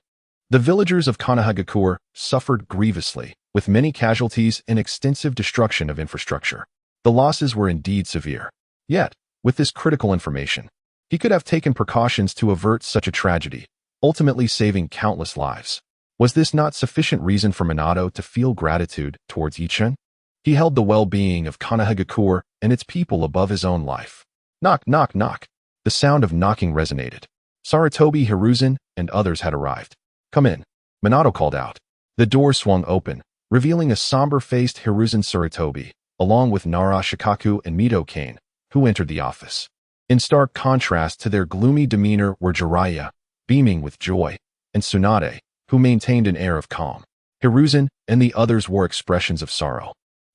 The villagers of Konoha suffered grievously, with many casualties and extensive destruction of infrastructure. The losses were indeed severe. Yet, with this critical information, he could have taken precautions to avert such a tragedy, ultimately saving countless lives. Was this not sufficient reason for Minato to feel gratitude towards Itachi? He held the well-being of Konoha and its people above his own life. Knock, knock, knock. The sound of knocking resonated. Sarutobi, Hiruzen, and others had arrived. Come in, Minato called out. The door swung open, revealing a somber-faced Hiruzen Sarutobi, along with Nara Shikaku and Mito Kane, who entered the office. In stark contrast to their gloomy demeanor were Jiraiya, beaming with joy, and Tsunade, who maintained an air of calm. Hiruzen and the others wore expressions of sorrow,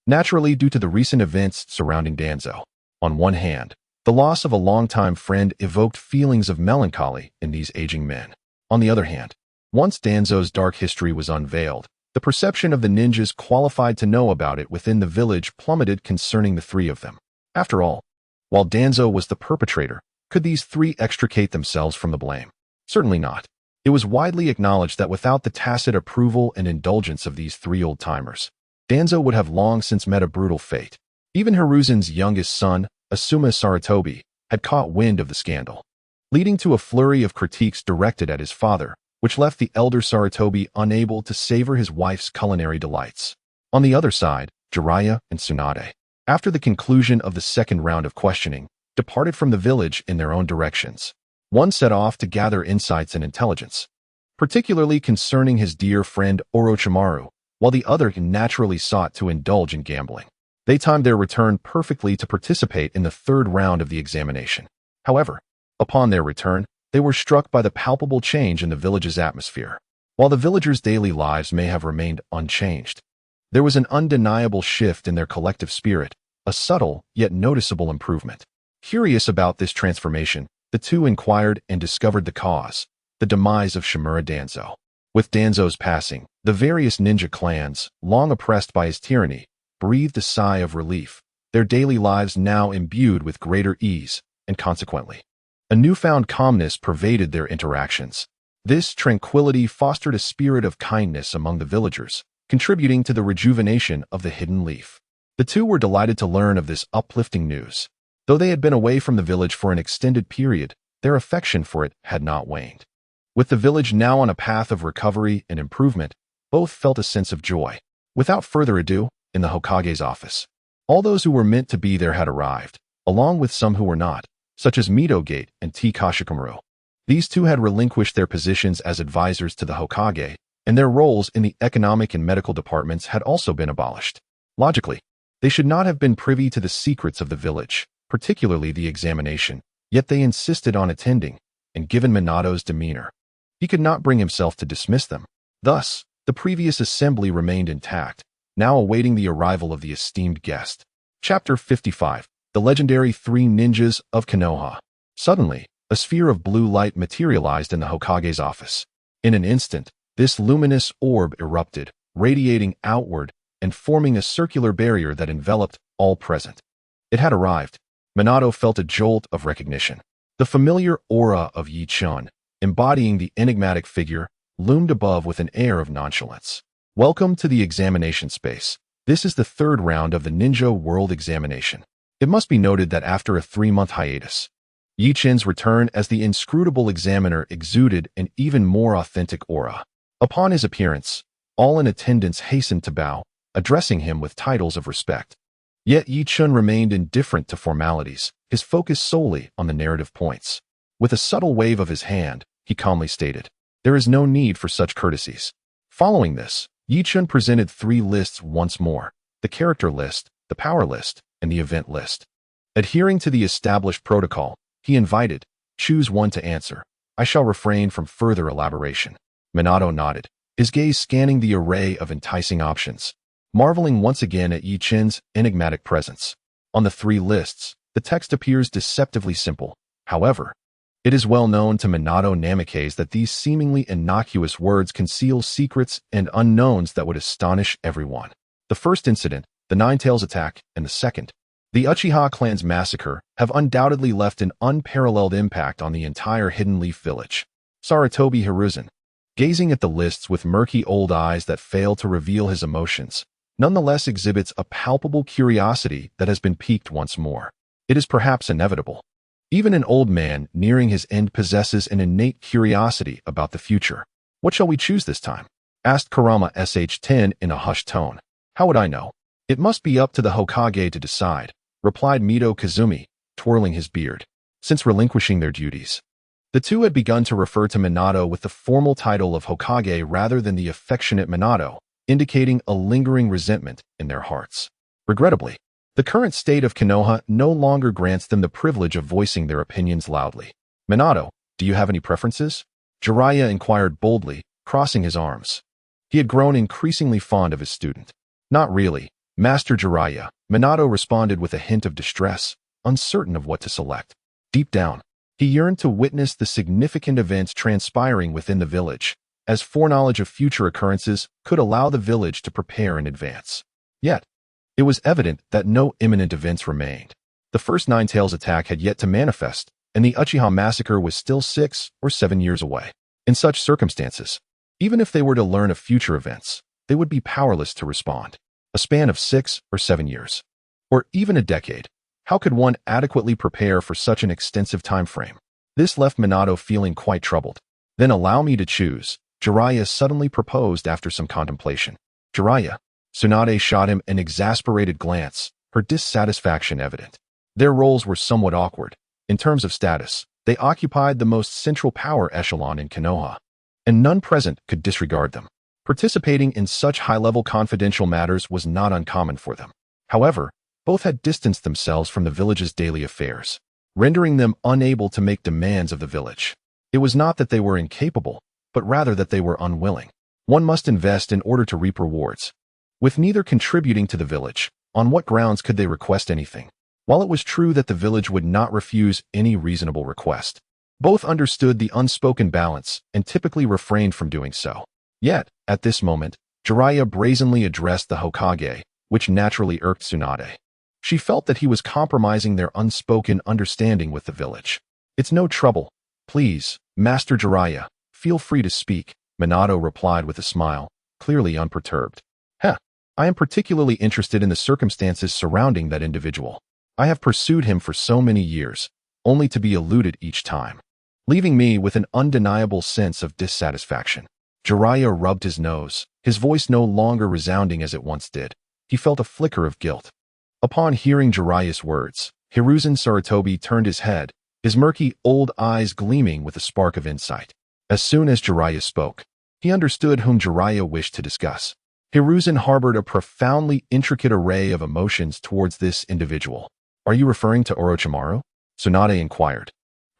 naturally due to the recent events surrounding Danzo. On one hand, the loss of a longtime friend evoked feelings of melancholy in these aging men. On the other hand, once Danzo's dark history was unveiled, the perception of the ninjas qualified to know about it within the village plummeted concerning the three of them. After all, while Danzo was the perpetrator, could these three extricate themselves from the blame? Certainly not. It was widely acknowledged that without the tacit approval and indulgence of these three old-timers, Danzo would have long since met a brutal fate. Even Hiruzen's youngest son, Asuma Sarutobi, had caught wind of the scandal. leading to a flurry of critiques directed at his father, which left the elder Sarutobi unable to savor his wife's culinary delights. On the other side, Jiraiya and Tsunade, after the conclusion of the second round of questioning, departed from the village in their own directions. One set off to gather insights and intelligence, particularly concerning his dear friend Orochimaru, while the other naturally sought to indulge in gambling. They timed their return perfectly to participate in the third round of the examination. However, upon their return, they were struck by the palpable change in the village's atmosphere. While the villagers' daily lives may have remained unchanged, there was an undeniable shift in their collective spirit, a subtle yet noticeable improvement. Curious about this transformation, the two inquired and discovered the cause: the demise of Shimura Danzo. With Danzo's passing, the various ninja clans, long oppressed by his tyranny, breathed a sigh of relief, their daily lives now imbued with greater ease, and consequently, a newfound calmness pervaded their interactions. This tranquility fostered a spirit of kindness among the villagers, contributing to the rejuvenation of the hidden leaf. The two were delighted to learn of this uplifting news. Though they had been away from the village for an extended period, their affection for it had not waned. With the village now on a path of recovery and improvement, both felt a sense of joy. Without further ado, in the Hokage's office, all those who were meant to be there had arrived, along with some who were not, such as Midogate and T. Kashikamaru. These two had relinquished their positions as advisors to the Hokage, and their roles in the economic and medical departments had also been abolished. Logically, they should not have been privy to the secrets of the village, particularly the examination, yet they insisted on attending, and given Minato's demeanor, he could not bring himself to dismiss them. Thus, the previous assembly remained intact, now awaiting the arrival of the esteemed guest. Chapter 55. The Legendary Three Ninjas of Konoha. Suddenly, a sphere of blue light materialized in the Hokage's office. In an instant, this luminous orb erupted, radiating outward and forming a circular barrier that enveloped all present. It had arrived. Minato felt a jolt of recognition. The familiar aura of Yi Chun, embodying the enigmatic figure, loomed above with an air of nonchalance. Welcome to the examination space. This is the third round of the Ninja World Examination. It must be noted that after a 3-month hiatus, Yi Chun's return as the inscrutable examiner exuded an even more authentic aura. Upon his appearance, all in attendance hastened to bow, addressing him with titles of respect. Yet Yi Chun remained indifferent to formalities, his focus solely on the narrative points. With a subtle wave of his hand, he calmly stated, "There is no need for such courtesies." Following this, Yi Chun presented 3 lists once more: the character list, the power list, and the event list. Adhering to the established protocol, he invited, "Choose one to answer. I shall refrain from further elaboration." Minato nodded, his gaze scanning the array of enticing options, marveling once again at Yi Chun's enigmatic presence. On the 3 lists, the text appears deceptively simple. However, it is well known to Minato Namikaze that these seemingly innocuous words conceal secrets and unknowns that would astonish everyone. The first incident, the Nine-Tails attack, and the second, the Uchiha clan's massacre, have undoubtedly left an unparalleled impact on the entire Hidden Leaf village. Sarutobi Hiruzen, gazing at the lists with murky old eyes that fail to reveal his emotions, nonetheless exhibits a palpable curiosity that has been piqued once more. It is perhaps inevitable. Even an old man nearing his end possesses an innate curiosity about the future. "What shall we choose this time?" asked Kurama SH10 in a hushed tone. "How would I know? It must be up to the Hokage to decide," replied Mito Kazumi, twirling his beard. Since relinquishing their duties, the two had begun to refer to Minato with the formal title of Hokage rather than the affectionate Minato, indicating a lingering resentment in their hearts. Regrettably, the current state of Konoha no longer grants them the privilege of voicing their opinions loudly. "Minato, do you have any preferences?" Jiraiya inquired boldly, crossing his arms. He had grown increasingly fond of his student. "Not really, Master Jiraiya," Minato responded with a hint of distress, uncertain of what to select. Deep down, he yearned to witness the significant events transpiring within the village, as foreknowledge of future occurrences could allow the village to prepare in advance. Yet, it was evident that no imminent events remained. The first Nine-Tails attack had yet to manifest, and the Uchiha massacre was still 6 or 7 years away. In such circumstances, even if they were to learn of future events, they would be powerless to respond. A span of 6 or 7 years, or even a decade, how could one adequately prepare for such an extensive time frame? This left Minato feeling quite troubled. Then allow me to choose, Jiraiya suddenly proposed after some contemplation. Jiraiya. Tsunade shot him an exasperated glance, her dissatisfaction evident. Their roles were somewhat awkward. In terms of status, they occupied the most central power echelon in Konoha, and none present could disregard them. Participating in such high-level confidential matters was not uncommon for them. However, both had distanced themselves from the village's daily affairs, rendering them unable to make demands of the village. It was not that they were incapable, but rather that they were unwilling. One must invest in order to reap rewards. With neither contributing to the village, on what grounds could they request anything? While it was true that the village would not refuse any reasonable request, both understood the unspoken balance and typically refrained from doing so. Yet, at this moment, Jiraiya brazenly addressed the Hokage, which naturally irked Tsunade. She felt that he was compromising their unspoken understanding with the village. It's no trouble. Please, Master Jiraiya, feel free to speak, Minato replied with a smile, clearly unperturbed. I am particularly interested in the circumstances surrounding that individual. I have pursued him for so many years, only to be eluded each time, leaving me with an undeniable sense of dissatisfaction. Jiraiya rubbed his nose, his voice no longer resounding as it once did. He felt a flicker of guilt. Upon hearing Jiraiya's words, Hiruzen Sarutobi turned his head, his murky old eyes gleaming with a spark of insight. As soon as Jiraiya spoke, he understood whom Jiraiya wished to discuss. Hiruzen harbored a profoundly intricate array of emotions towards this individual. Are you referring to Orochimaru? Tsunade inquired,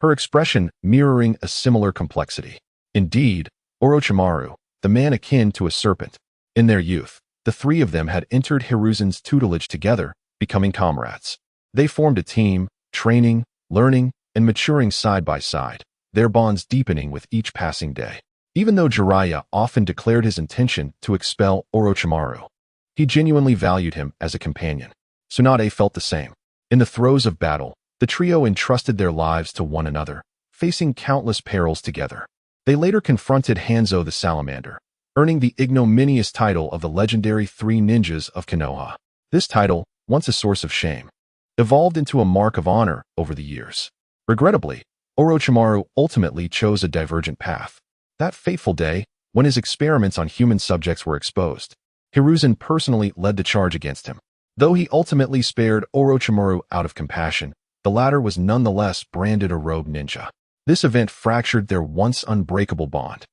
her expression mirroring a similar complexity. Indeed, Orochimaru, the man akin to a serpent. In their youth, the three of them had entered Hiruzen's tutelage together, becoming comrades. They formed a team, training, learning, and maturing side by side, their bonds deepening with each passing day. Even though Jiraiya often declared his intention to expel Orochimaru, he genuinely valued him as a companion. Tsunade felt the same. In the throes of battle, the trio entrusted their lives to one another, facing countless perils together. They later confronted Hanzo the Salamander, earning the ignominious title of the legendary Three Ninjas of Konoha. This title, once a source of shame, evolved into a mark of honor over the years. Regrettably, Orochimaru ultimately chose a divergent path. That fateful day, when his experiments on human subjects were exposed, Hiruzen personally led the charge against him. Though he ultimately spared Orochimaru out of compassion, the latter was nonetheless branded a rogue ninja. This event fractured their once unbreakable bond.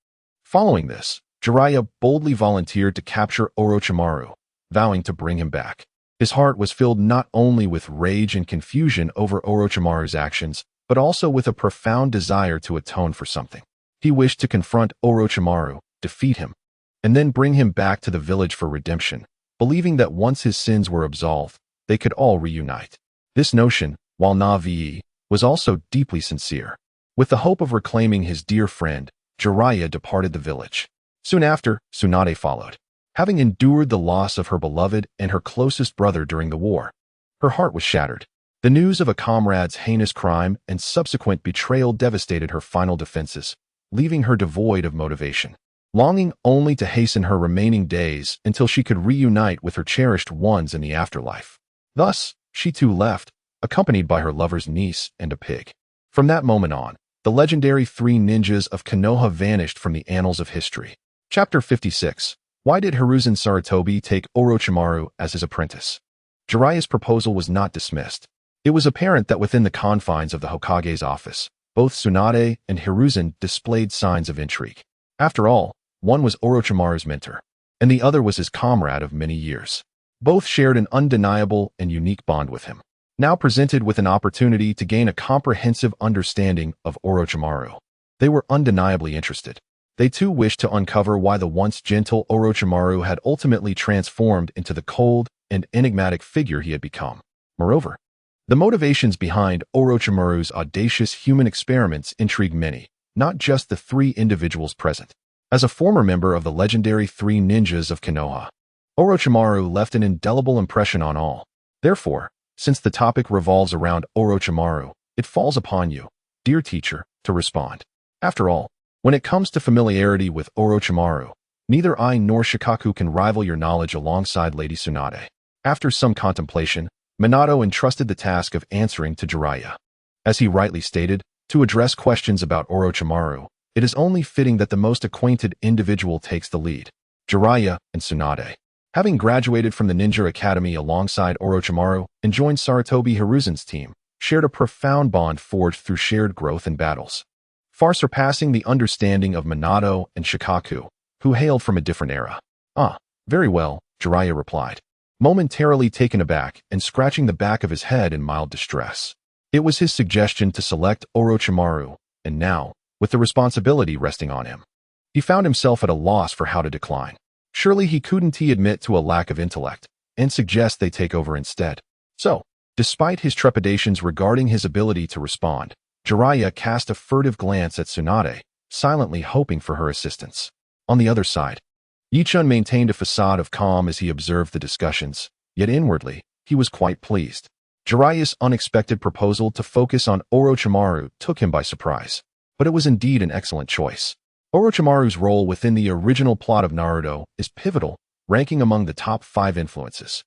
Following this, Jiraiya boldly volunteered to capture Orochimaru, vowing to bring him back. His heart was filled not only with rage and confusion over Orochimaru's actions, but also with a profound desire to atone for something. He wished to confront Orochimaru, defeat him, and then bring him back to the village for redemption, believing that once his sins were absolved, they could all reunite. This notion, while naïve, was also deeply sincere. With the hope of reclaiming his dear friend, Jiraiya departed the village. Soon after, Tsunade followed. Having endured the loss of her beloved and her closest brother during the war, her heart was shattered. The news of a comrade's heinous crime and subsequent betrayal devastated her final defenses, leaving her devoid of motivation, longing only to hasten her remaining days until she could reunite with her cherished ones in the afterlife. Thus, she too left, accompanied by her lover's niece and a pig. From that moment on, the legendary Three Ninjas of Konoha vanished from the annals of history. Chapter 56. Why did Hiruzen Sarutobi take Orochimaru as his apprentice? Jiraiya's proposal was not dismissed. It was apparent that within the confines of the Hokage's office, both Tsunade and Hiruzen displayed signs of intrigue. After all, one was Orochimaru's mentor, and the other was his comrade of many years. Both shared an undeniable and unique bond with him. Now presented with an opportunity to gain a comprehensive understanding of Orochimaru, they were undeniably interested. They too wished to uncover why the once gentle Orochimaru had ultimately transformed into the cold and enigmatic figure he had become. Moreover, the motivations behind Orochimaru's audacious human experiments intrigued many, not just the three individuals present. As a former member of the legendary Three Ninjas of Konoha, Orochimaru left an indelible impression on all. Therefore, since the topic revolves around Orochimaru, it falls upon you, dear teacher, to respond. After all, when it comes to familiarity with Orochimaru, neither I nor Shikaku can rival your knowledge alongside Lady Tsunade. After some contemplation, Minato entrusted the task of answering to Jiraiya. As he rightly stated, To address questions about Orochimaru, it is only fitting that the most acquainted individual takes the lead. Jiraiya and Tsunade. Having graduated from the Ninja Academy alongside Orochimaru and joined Sarutobi Hiruzen's team, shared a profound bond forged through shared growth and battles, far surpassing the understanding of Minato and Shikaku, who hailed from a different era. "Ah, very well," Jiraiya replied, momentarily taken aback and scratching the back of his head in mild distress. It was his suggestion to select Orochimaru, and now, with the responsibility resting on him, he found himself at a loss for how to decline. Surely he couldn't admit to a lack of intellect and suggest they take over instead. So, despite his trepidations regarding his ability to respond, Jiraiya cast a furtive glance at Tsunade, silently hoping for her assistance. On the other side, Yichun maintained a facade of calm as he observed the discussions, yet inwardly, he was quite pleased. Jiraiya's unexpected proposal to focus on Orochimaru took him by surprise, but it was indeed an excellent choice. Orochimaru's role within the original plot of Naruto is pivotal, ranking among the top 5 influences.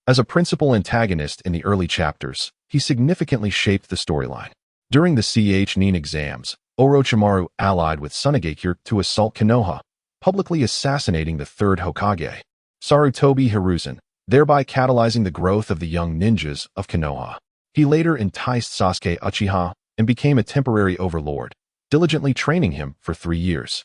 As a principal antagonist in the early chapters, he significantly shaped the storyline. During the Ch-Nin exams, Orochimaru allied with Tsunade to assault Konoha, publicly assassinating the third Hokage, Sarutobi Hiruzen, thereby catalyzing the growth of the young ninjas of Konoha. He later enticed Sasuke Uchiha and became a temporary overlord, diligently training him for 3 years,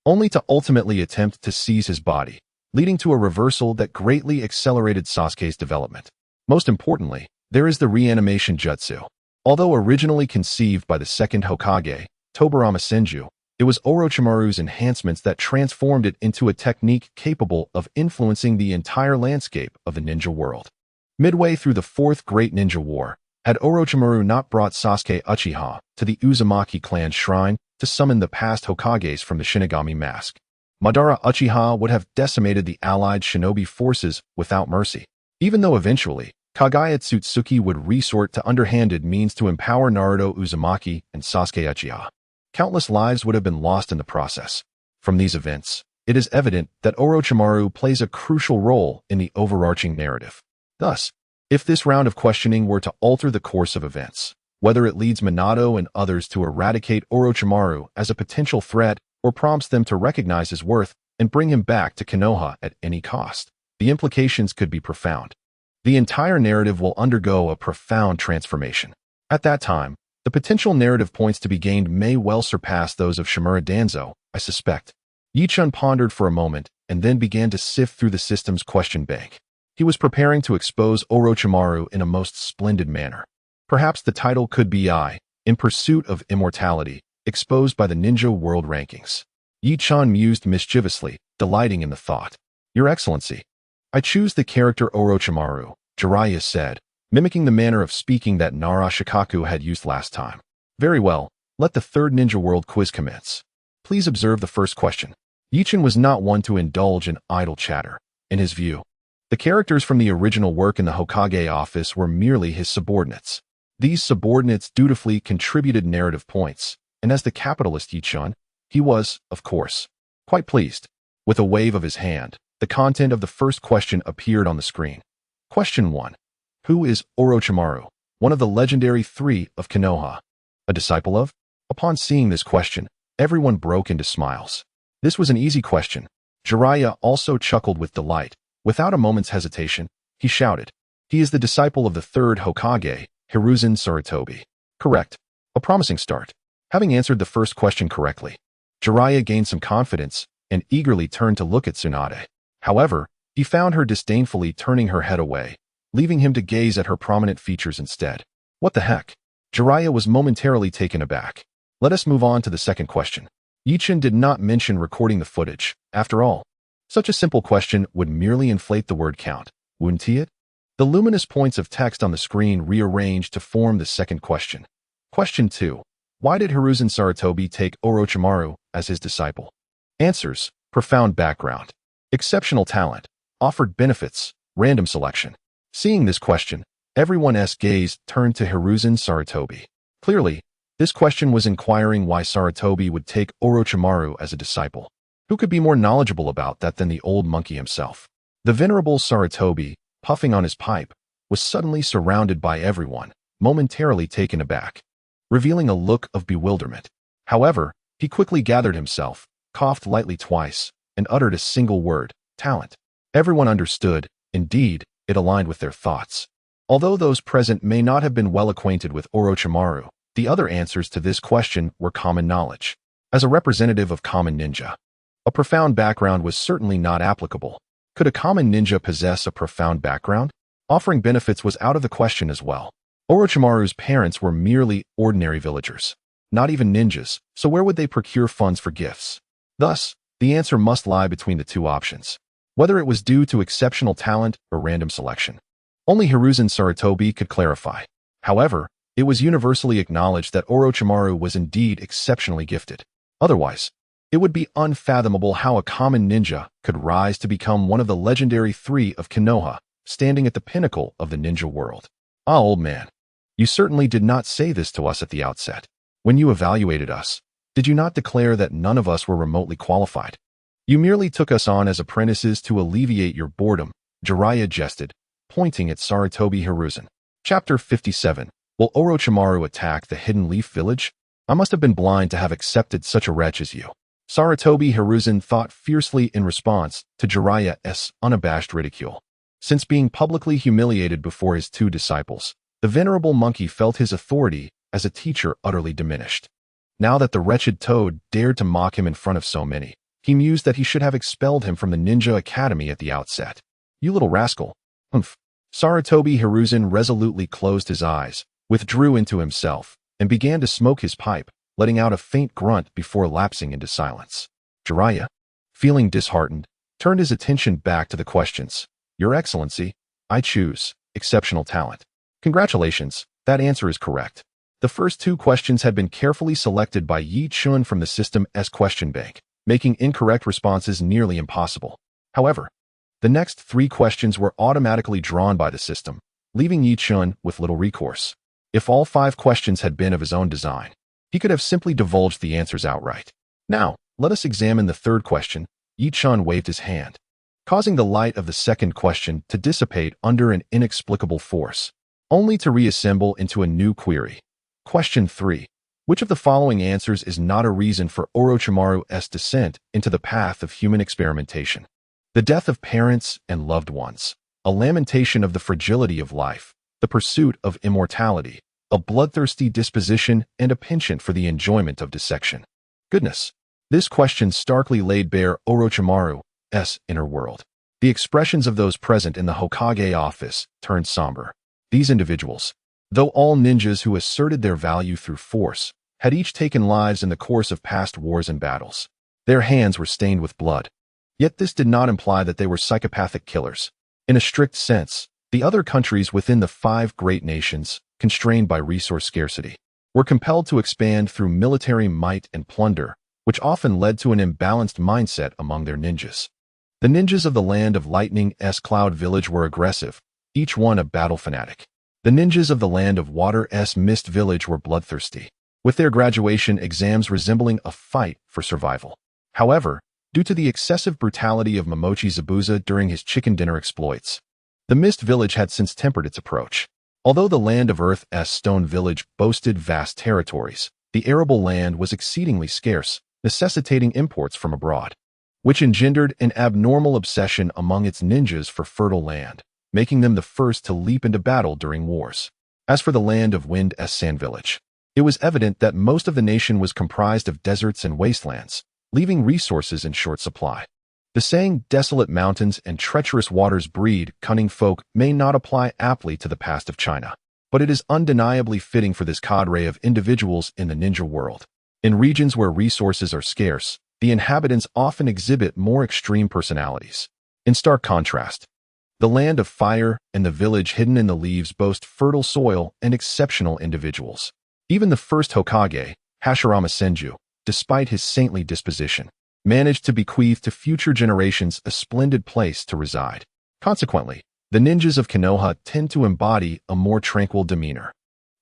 only to ultimately attempt to seize his body, leading to a reversal that greatly accelerated Sasuke's development. Most importantly, there is the reanimation jutsu. Although originally conceived by the second Hokage, Tobirama Senju, it was Orochimaru's enhancements that transformed it into a technique capable of influencing the entire landscape of the ninja world. Midway through the Fourth Great Ninja War, had Orochimaru not brought Sasuke Uchiha to the Uzumaki clan's shrine to summon the past Hokages from the Shinigami mask, Madara Uchiha would have decimated the allied shinobi forces without mercy. Even though eventually, Kagaya Tsutsuki would resort to underhanded means to empower Naruto Uzumaki and Sasuke Uchiha, countless lives would have been lost in the process. From these events, it is evident that Orochimaru plays a crucial role in the overarching narrative. Thus, if this round of questioning were to alter the course of events, whether it leads Minato and others to eradicate Orochimaru as a potential threat or prompts them to recognize his worth and bring him back to Konoha at any cost, the implications could be profound. The entire narrative will undergo a profound transformation. At that time, the potential narrative points to be gained may well surpass those of Shimura Danzo, I suspect. Yichun pondered for a moment and then began to sift through the system's question bank. He was preparing to expose Orochimaru in a most splendid manner. Perhaps the title could be In Pursuit of Immortality, exposed by the Ninja World Rankings. Yichun mused mischievously, delighting in the thought. "Your Excellency, I choose the character Orochimaru," Jiraiya said, mimicking the manner of speaking that Nara Shikaku had used last time. "Very well, let the third Ninja World quiz commence. Please observe the first question." Yichun was not one to indulge in idle chatter. In his view, the characters from the original work in the Hokage office were merely his subordinates. These subordinates dutifully contributed narrative points, and as the capitalist Yichun, he was, of course, quite pleased. With a wave of his hand, the content of the first question appeared on the screen. Question 1. Who is Orochimaru, one of the legendary 3 of Konoha? A disciple of? Upon seeing this question, everyone broke into smiles. This was an easy question. Jiraiya also chuckled with delight. Without a moment's hesitation, he shouted, "He is the disciple of the third Hokage, Hiruzen Sarutobi." Correct. A promising start. Having answered the first question correctly, Jiraiya gained some confidence and eagerly turned to look at Tsunade. However, he found her disdainfully turning her head away, leaving him to gaze at her prominent features instead. What the heck? Jiraiya was momentarily taken aback. Let us move on to the second question. Yichun did not mention recording the footage. After all, such a simple question would merely inflate the word count, wouldn't it? The luminous points of text on the screen rearranged to form the second question. Question 2. Why did Hiruzen Sarutobi take Orochimaru as his disciple? Answers: profound background, exceptional talent, offered benefits, random selection. Seeing this question, everyone's gaze turned to Hiruzen Sarutobi. Clearly, this question was inquiring why Sarutobi would take Orochimaru as a disciple. Who could be more knowledgeable about that than the old monkey himself? The venerable Sarutobi, puffing on his pipe, was suddenly surrounded by everyone, momentarily taken aback. revealing a look of bewilderment. However, he quickly gathered himself, coughed lightly twice, and uttered a single word, talent. Everyone understood. Indeed, it aligned with their thoughts. Although those present may not have been well acquainted with Orochimaru, the other answers to this question were common knowledge. As a representative of common ninja, a profound background was certainly not applicable. Could a common ninja possess a profound background? Offering benefits was out of the question as well. Orochimaru's parents were merely ordinary villagers, not even ninjas, so where would they procure funds for gifts? Thus, the answer must lie between the two options, whether it was due to exceptional talent or random selection. Only Hiruzen Sarutobi could clarify. However, it was universally acknowledged that Orochimaru was indeed exceptionally gifted. Otherwise, it would be unfathomable how a common ninja could rise to become one of the legendary three of Konoha, standing at the pinnacle of the ninja world. Ah, old man, you certainly did not say this to us at the outset. When you evaluated us, did you not declare that none of us were remotely qualified? You merely took us on as apprentices to alleviate your boredom, Jiraiya jested, pointing at Sarutobi Hiruzen. Chapter 57. Will Orochimaru attack the Hidden Leaf Village? I must have been blind to have accepted such a wretch as you. Sarutobi Hiruzen thought fiercely in response to Jiraiya's unabashed ridicule. Since being publicly humiliated before his two disciples, the venerable monkey felt his authority as a teacher utterly diminished. Now that the wretched toad dared to mock him in front of so many, he mused that he should have expelled him from the ninja academy at the outset. You little rascal. Humph. Sarutobi Hiruzen resolutely closed his eyes, withdrew into himself, and began to smoke his pipe, letting out a faint grunt before lapsing into silence. Jiraiya, feeling disheartened, turned his attention back to the questions. Your Excellency, I choose exceptional talent. Congratulations, that answer is correct. The first two questions had been carefully selected by Yi Chun from the system's question bank, making incorrect responses nearly impossible. However, the next three questions were automatically drawn by the system, leaving Yi Chun with little recourse. If all 5 questions had been of his own design, he could have simply divulged the answers outright. Now, let us examine the third question. Yi Chun waved his hand, causing the light of the second question to dissipate under an inexplicable force, only to reassemble into a new query. Question 3. Which of the following answers is not a reason for Orochimaru's descent into the path of human experimentation? The death of parents and loved ones, a lamentation of the fragility of life, the pursuit of immortality, a bloodthirsty disposition, and a penchant for the enjoyment of dissection. Goodness, this question starkly laid bare Orochimaru's inner world. The expressions of those present in the Hokage office turned somber. These individuals, though all ninjas who asserted their value through force, had each taken lives in the course of past wars and battles. Their hands were stained with blood. Yet this did not imply that they were psychopathic killers. In a strict sense, the other countries within the 5 great nations, constrained by resource scarcity, were compelled to expand through military might and plunder, which often led to an imbalanced mindset among their ninjas. The ninjas of the Land of Lightning's Cloud Village were aggressive, each one a battle fanatic. The ninjas of the Land of Water's Mist Village were bloodthirsty, with their graduation exams resembling a fight for survival. However, due to the excessive brutality of Momochi Zabuza during his chicken dinner exploits, the Mist Village had since tempered its approach. Although the Land of Earth's Stone Village boasted vast territories, the arable land was exceedingly scarce, necessitating imports from abroad, which engendered an abnormal obsession among its ninjas for fertile land, making them the first to leap into battle during wars. As for the Land of Wind's Sand Village, it was evident that most of the nation was comprised of deserts and wastelands, leaving resources in short supply. The saying, desolate mountains and treacherous waters breed cunning folk, may not apply aptly to the past of China, but it is undeniably fitting for this cadre of individuals in the ninja world. In regions where resources are scarce, the inhabitants often exhibit more extreme personalities. In stark contrast, the Land of Fire and the village hidden in the leaves boast fertile soil and exceptional individuals. Even the first Hokage, Hashirama Senju, despite his saintly disposition, managed to bequeath to future generations a splendid place to reside. Consequently, the ninjas of Konoha tend to embody a more tranquil demeanor.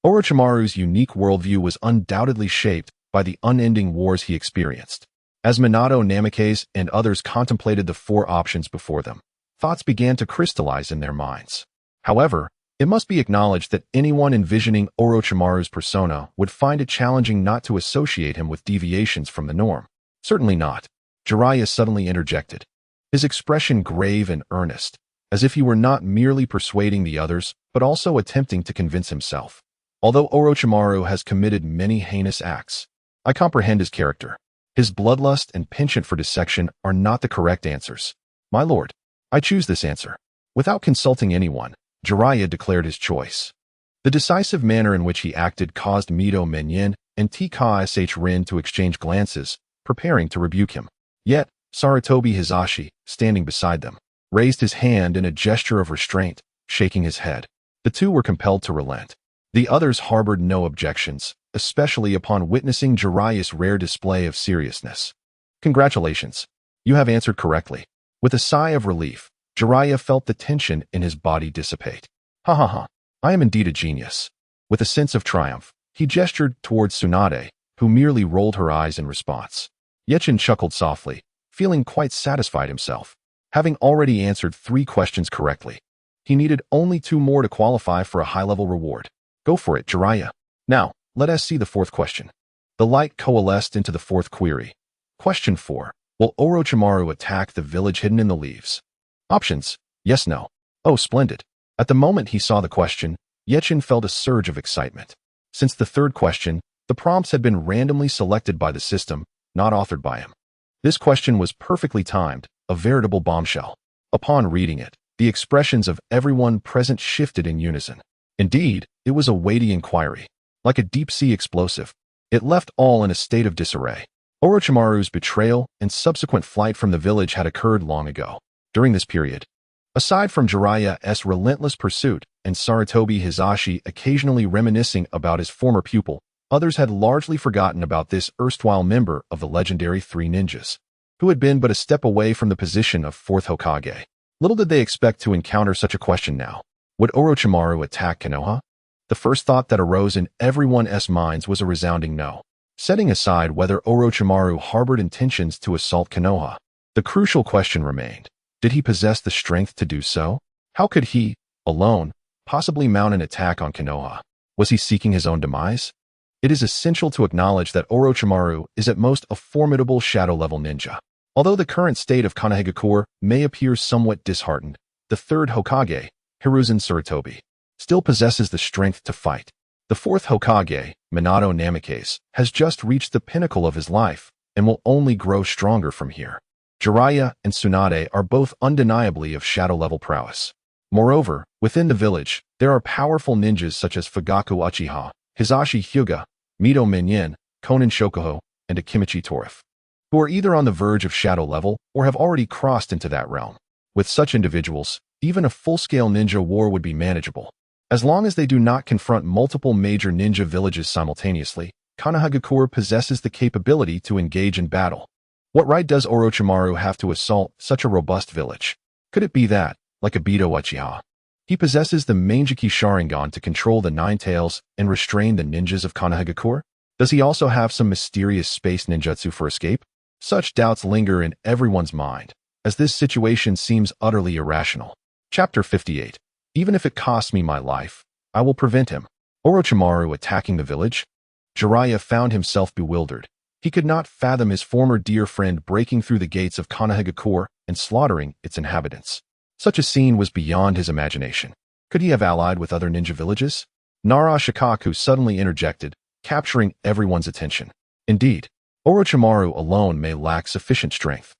Orochimaru's unique worldview was undoubtedly shaped by the unending wars he experienced. As Minato Namikaze and others contemplated the 4 options before them, thoughts began to crystallize in their minds. However, It must be acknowledged that anyone envisioning Orochimaru's persona would find it challenging not to associate him with deviations from the norm. Certainly not. Jiraiya suddenly interjected, his expression grave and earnest, as if he were not merely persuading the others, but also attempting to convince himself. Although Orochimaru has committed many heinous acts, I comprehend his character. His bloodlust and penchant for dissection are not the correct answers. My lord, I choose this answer. Without consulting anyone, Jiraiya declared his choice. The decisive manner in which he acted caused Mito Menyen and TKSH Rin to exchange glances, preparing to rebuke him. Yet, Sarutobi Hisashi, standing beside them, raised his hand in a gesture of restraint, shaking his head. The two were compelled to relent. The others harbored no objections, especially upon witnessing Jiraiya's rare display of seriousness. Congratulations. You have answered correctly. With a sigh of relief, Jiraiya felt the tension in his body dissipate. Ha ha ha. I am indeed a genius. With a sense of triumph, he gestured towards Tsunade, who merely rolled her eyes in response. Yechin chuckled softly, feeling quite satisfied himself. Having already answered 3 questions correctly, he needed only 2 more to qualify for a high-level reward. Go for it, Jiraiya. Now, let us see the 4th question. The light coalesced into the 4th query. Question 4. Will Orochimaru attack the village hidden in the leaves? Options: yes, no. Oh, splendid. At the moment he saw the question, Yechin felt a surge of excitement. Since the 3rd question, the prompts had been randomly selected by the system, not authored by him. This question was perfectly timed, a veritable bombshell. Upon reading it, the expressions of everyone present shifted in unison. Indeed, it was a weighty inquiry. Like a deep-sea explosive, it left all in a state of disarray. Orochimaru's betrayal and subsequent flight from the village had occurred long ago. During this period, aside from Jiraiya's relentless pursuit and Sarutobi Hisashi occasionally reminiscing about his former pupil, others had largely forgotten about this erstwhile member of the legendary 3 ninjas, who had been but a step away from the position of 4th Hokage. Little did they expect to encounter such a question now. Would Orochimaru attack Konoha? The first thought that arose in everyone's minds was a resounding no. Setting aside whether Orochimaru harbored intentions to assault Konoha, the crucial question remained. Did he possess the strength to do so? How could he, alone, possibly mount an attack on Konoha? Was he seeking his own demise? It is essential to acknowledge that Orochimaru is at most a formidable shadow-level ninja. Although the current state of Konohagakure may appear somewhat disheartened, the 3rd Hokage, Hiruzen Sarutobi, still possesses the strength to fight. The 4th Hokage, Minato Namikaze, has just reached the pinnacle of his life and will only grow stronger from here. Jiraiya and Tsunade are both undeniably of shadow-level prowess. Moreover, within the village, there are powerful ninjas such as Fugaku Uchiha, Hisashi Hyuga, Mito Menyen, Konan Shokuho, and Akimichi Torif, who are either on the verge of shadow level or have already crossed into that realm. With such individuals, even a full-scale ninja war would be manageable. As long as they do not confront multiple major ninja villages simultaneously, Konohagakure possesses the capability to engage in battle. What right does Orochimaru have to assault such a robust village? Could it be that, like Obito Uchiha, he possesses the Manjiki Sharingan to control the 9 tails and restrain the ninjas of Konohagakure? Does he also have some mysterious space ninjutsu for escape? Such doubts linger in everyone's mind, as this situation seems utterly irrational. Chapter 58. Even if it costs me my life, I will prevent him. Orochimaru attacking the village? Jiraiya found himself bewildered. He could not fathom his former dear friend breaking through the gates of Konohagakure and slaughtering its inhabitants. Such a scene was beyond his imagination. Could he have allied with other ninja villages? Nara Shikaku suddenly interjected, capturing everyone's attention. Indeed, Orochimaru alone may lack sufficient strength.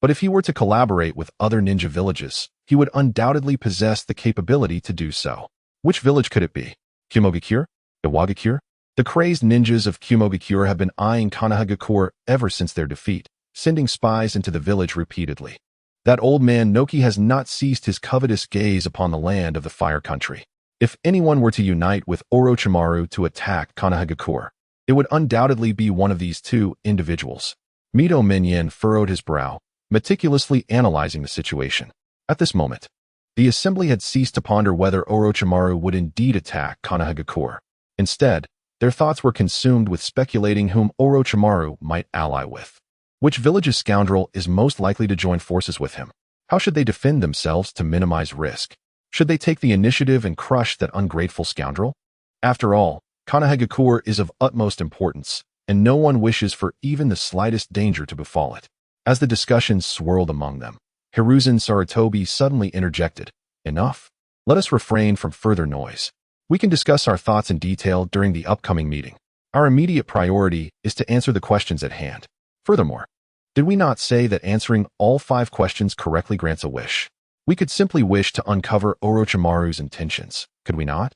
But if he were to collaborate with other ninja villages, he would undoubtedly possess the capability to do so. Which village could it be? Kumogakure? Iwagakure? The crazed ninjas of Kumogakure have been eyeing Konohagakure ever since their defeat, sending spies into the village repeatedly. That old man Noki has not ceased his covetous gaze upon the land of the Fire Country. If anyone were to unite with Orochimaru to attack Konohagakure, it would undoubtedly be one of these 2 individuals. Mito Menyen furrowed his brow, meticulously analyzing the situation. At this moment, the assembly had ceased to ponder whether Orochimaru would indeed attack Konohagakure. Instead, their thoughts were consumed with speculating whom Orochimaru might ally with. Which village's scoundrel is most likely to join forces with him? How should they defend themselves to minimize risk? Should they take the initiative and crush that ungrateful scoundrel? After all, Konoha is of utmost importance, and no one wishes for even the slightest danger to befall it. As the discussions swirled among them, Hiruzen Sarutobi suddenly interjected, "Enough. Let us refrain from further noise. We can discuss our thoughts in detail during the upcoming meeting. Our immediate priority is to answer the questions at hand. Furthermore, did we not say that answering all 5 questions correctly grants a wish? We could simply wish to uncover Orochimaru's intentions, could we not?"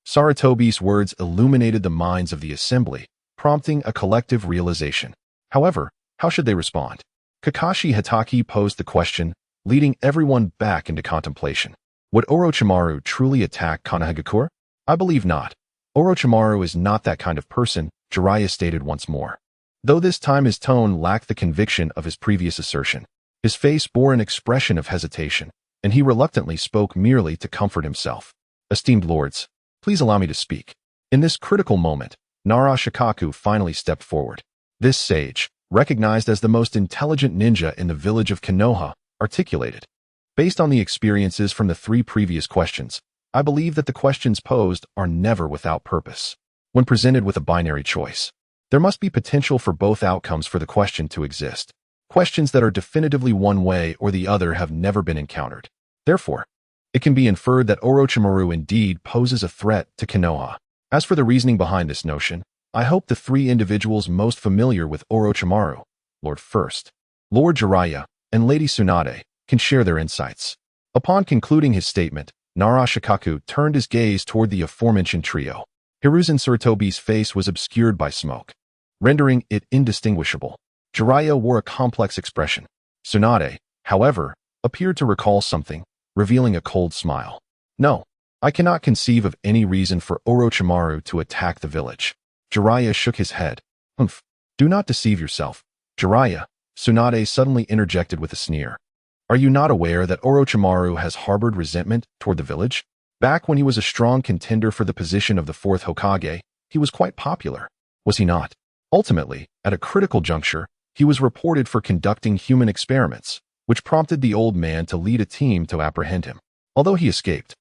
Sarutobi's words illuminated the minds of the assembly, prompting a collective realization. However, how should they respond? Kakashi Hatake posed the question, leading everyone back into contemplation. Would Orochimaru truly attack Konoha? I believe not. Orochimaru is not that kind of person, Jiraiya stated once more. Though this time his tone lacked the conviction of his previous assertion, his face bore an expression of hesitation, and he reluctantly spoke merely to comfort himself. "Esteemed lords, please allow me to speak." In this critical moment, Nara Shikaku finally stepped forward. This sage, recognized as the most intelligent ninja in the village of Konoha, articulated, "Based on the experiences from the 3 previous questions, I believe that the questions posed are never without purpose. When presented with a binary choice, there must be potential for both outcomes for the question to exist. Questions that are definitively one way or the other have never been encountered. Therefore, it can be inferred that Orochimaru indeed poses a threat to Konoha. As for the reasoning behind this notion, I hope the 3 individuals most familiar with Orochimaru, Lord First, Lord Jiraiya, and Lady Tsunade, can share their insights." Upon concluding his statement, Nara Shikaku turned his gaze toward the aforementioned trio. Hiruzen Sarutobi's face was obscured by smoke, rendering it indistinguishable. Jiraiya wore a complex expression. Tsunade, however, appeared to recall something, revealing a cold smile. "No, I cannot conceive of any reason for Orochimaru to attack the village." Jiraiya shook his head. "Humph, do not deceive yourself, Jiraiya," Tsunade suddenly interjected with a sneer. "Are you not aware that Orochimaru has harbored resentment toward the village? Back when he was a strong contender for the position of the Fourth Hokage, he was quite popular, was he not? Ultimately, at a critical juncture, he was reported for conducting human experiments, which prompted the old man to lead a team to apprehend him. Although he escaped,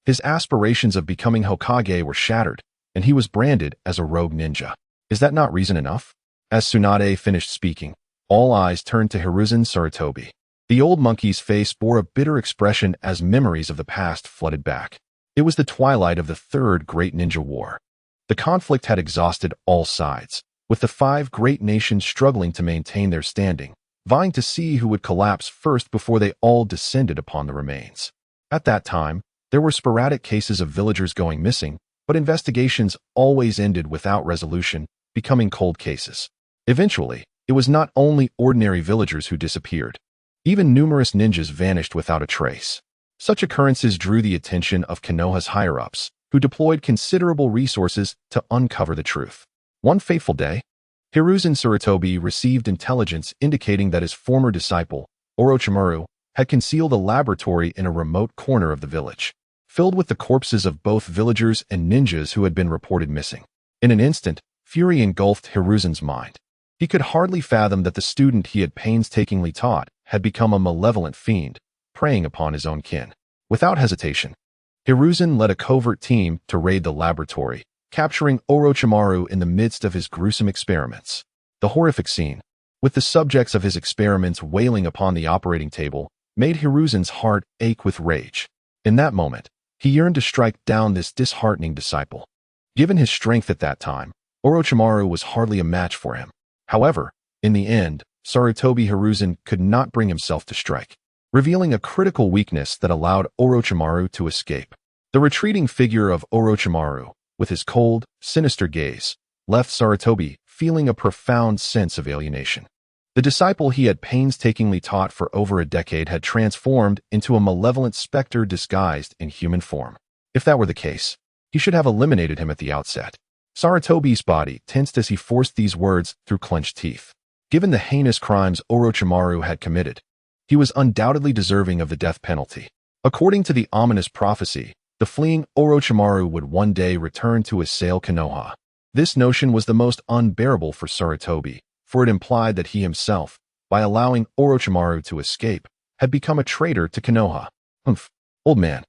his aspirations of becoming Hokage were shattered, and he was branded as a rogue ninja. Is that not reason enough?" As Tsunade finished speaking, all eyes turned to Hiruzen Sarutobi. The old monkey's face bore a bitter expression as memories of the past flooded back. It was the twilight of the 3rd Great Ninja War. The conflict had exhausted all sides, with the 5 great nations struggling to maintain their standing, vying to see who would collapse first before they all descended upon the remains. At that time, there were sporadic cases of villagers going missing, but investigations always ended without resolution, becoming cold cases. Eventually, it was not only ordinary villagers who disappeared. Even numerous ninjas vanished without a trace. Such occurrences drew the attention of Konoha's higher-ups, who deployed considerable resources to uncover the truth. One fateful day, Hiruzen Sarutobi received intelligence indicating that his former disciple, Orochimaru, had concealed a laboratory in a remote corner of the village, filled with the corpses of both villagers and ninjas who had been reported missing. In an instant, fury engulfed Hiruzen's mind. He could hardly fathom that the student he had painstakingly taught had become a malevolent fiend, preying upon his own kin. Without hesitation, Hiruzen led a covert team to raid the laboratory, capturing Orochimaru in the midst of his gruesome experiments. The horrific scene, with the subjects of his experiments wailing upon the operating table, made Hiruzen's heart ache with rage. In that moment, he yearned to strike down this disheartening disciple. Given his strength at that time, Orochimaru was hardly a match for him. However, in the end, Sarutobi Hiruzen could not bring himself to strike, revealing a critical weakness that allowed Orochimaru to escape. The retreating figure of Orochimaru, with his cold, sinister gaze, left Sarutobi feeling a profound sense of alienation. The disciple he had painstakingly taught for over a decade had transformed into a malevolent specter disguised in human form. If that were the case, he should have eliminated him at the outset. Sarutobi's body tensed as he forced these words through clenched teeth. Given the heinous crimes Orochimaru had committed, he was undoubtedly deserving of the death penalty. According to the ominous prophecy, the fleeing Orochimaru would one day return to assail Konoha. This notion was the most unbearable for Sarutobi, for it implied that he himself, by allowing Orochimaru to escape, had become a traitor to Konoha. Humph, old man.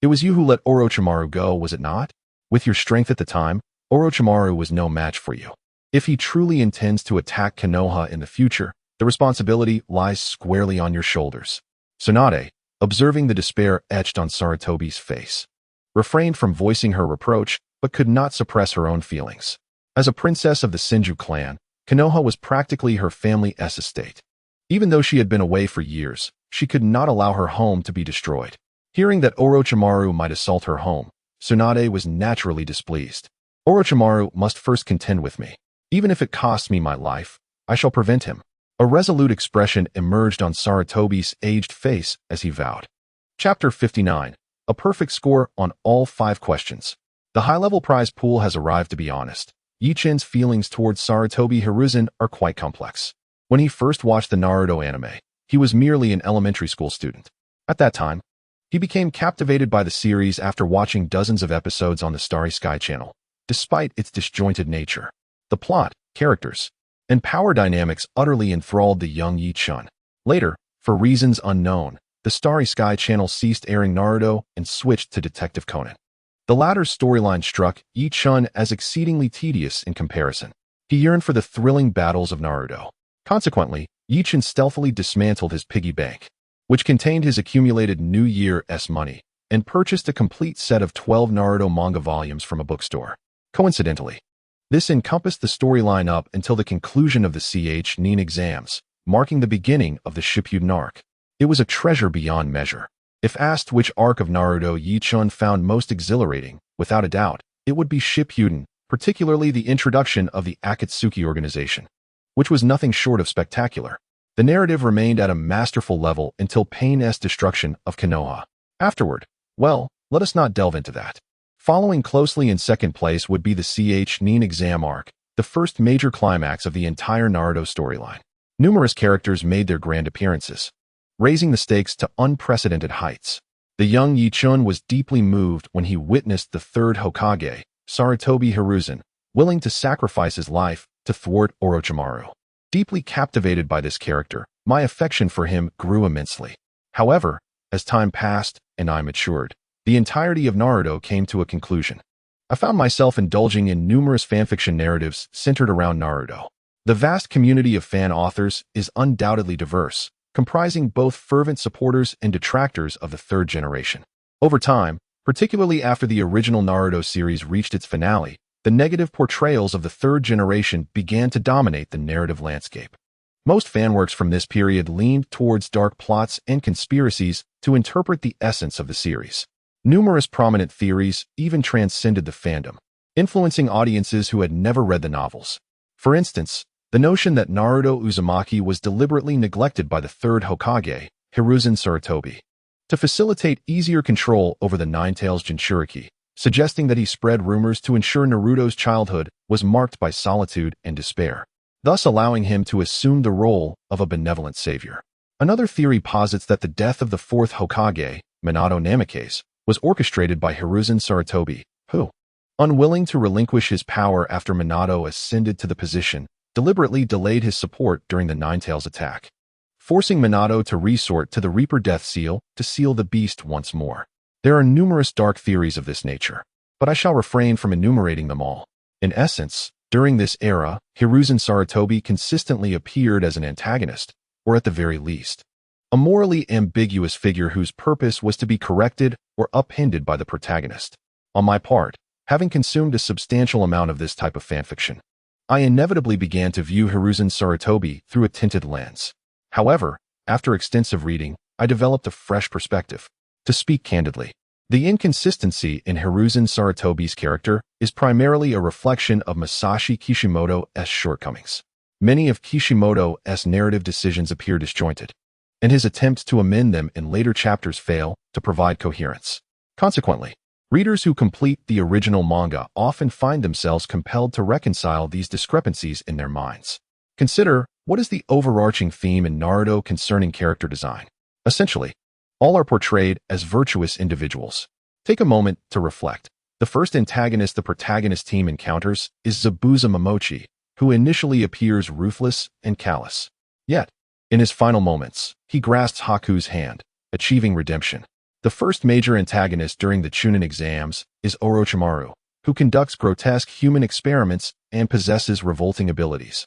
It was you who let Orochimaru go, was it not? With your strength at the time, Orochimaru was no match for you. If he truly intends to attack Konoha in the future, the responsibility lies squarely on your shoulders. Tsunade, observing the despair etched on Sarutobi's face, refrained from voicing her reproach, but could not suppress her own feelings. As a princess of the Senju clan, Konoha was practically her family's estate. Even though she had been away for years, she could not allow her home to be destroyed. Hearing that Orochimaru might assault her home, Tsunade was naturally displeased. Orochimaru must first contend with me. Even if it costs me my life, I shall prevent him. A resolute expression emerged on Sarutobi's aged face as he vowed. Chapter 59. A perfect score on all 5 questions. The high-level prize pool has arrived. To be honest, Yi-Chen's feelings towards Sarutobi Hiruzen are quite complex. When he first watched the Naruto anime, he was merely an elementary school student. At that time, he became captivated by the series after watching dozens of episodes on the Starry Sky channel. Despite its disjointed nature, the plot, characters, and power dynamics utterly enthralled the young Yi-Chen. Later, for reasons unknown, the Starry Sky channel ceased airing Naruto and switched to Detective Conan. The latter's storyline struck Yi-Chen as exceedingly tedious in comparison. He yearned for the thrilling battles of Naruto. Consequently, Yi-Chen stealthily dismantled his piggy bank, which contained his accumulated New Year's money, and purchased a complete set of 12 Naruto manga volumes from a bookstore. Coincidentally, this encompassed the storyline up until the conclusion of the Chunin exams, marking the beginning of the Shippuden arc. It was a treasure beyond measure. If asked which arc of Naruto Yi-Chen found most exhilarating, without a doubt, it would be Shippuden, particularly the introduction of the Akatsuki organization, which was nothing short of spectacular. The narrative remained at a masterful level until Pain's destruction of Konoha. Afterward, well, let us not delve into that. Following closely in second place would be the Chunin exam arc, the first major climax of the entire Naruto storyline. Numerous characters made their grand appearances, raising the stakes to unprecedented heights. The young Yi-Chen was deeply moved when he witnessed the third Hokage, Sarutobi Hiruzen, willing to sacrifice his life to thwart Orochimaru. Deeply captivated by this character, my affection for him grew immensely. However, as time passed and I matured, the entirety of Naruto came to a conclusion. I found myself indulging in numerous fanfiction narratives centered around Naruto. The vast community of fan authors is undoubtedly diverse, comprising both fervent supporters and detractors of the third generation. Over time, particularly after the original Naruto series reached its finale, the negative portrayals of the third generation began to dominate the narrative landscape. Most fanworks from this period leaned towards dark plots and conspiracies to interpret the essence of the series. Numerous prominent theories even transcended the fandom, influencing audiences who had never read the novels. For instance, the notion that Naruto Uzumaki was deliberately neglected by the third Hokage, Hiruzen Sarutobi, to facilitate easier control over the Nine-Tails Jinchuriki, suggesting that he spread rumors to ensure Naruto's childhood was marked by solitude and despair, thus allowing him to assume the role of a benevolent savior. Another theory posits that the death of the fourth Hokage, Minato Namikaze, was orchestrated by Hiruzen Sarutobi, who, unwilling to relinquish his power after Minato ascended to the position, deliberately delayed his support during the Nine-Tails attack, forcing Minato to resort to the Reaper Death Seal to seal the beast once more. There are numerous dark theories of this nature, but I shall refrain from enumerating them all. In essence, during this era, Hiruzen Sarutobi consistently appeared as an antagonist, or at the very least, a morally ambiguous figure whose purpose was to be corrected or upended by the protagonist. On my part, having consumed a substantial amount of this type of fanfiction, I inevitably began to view Hiruzen Sarutobi through a tinted lens. However, after extensive reading, I developed a fresh perspective. To speak candidly, the inconsistency in Hiruzen Sarutobi's character is primarily a reflection of Masashi Kishimoto's shortcomings. Many of Kishimoto's narrative decisions appear disjointed, and his attempts to amend them in later chapters fail to provide coherence. Consequently, readers who complete the original manga often find themselves compelled to reconcile these discrepancies in their minds. Consider, what is the overarching theme in Naruto concerning character design? Essentially, all are portrayed as virtuous individuals. Take a moment to reflect. The first antagonist the protagonist team encounters is Zabuza Momochi, who initially appears ruthless and callous. Yet, in his final moments, he grasps Haku's hand, achieving redemption. The first major antagonist during the Chunin exams is Orochimaru, who conducts grotesque human experiments and possesses revolting abilities,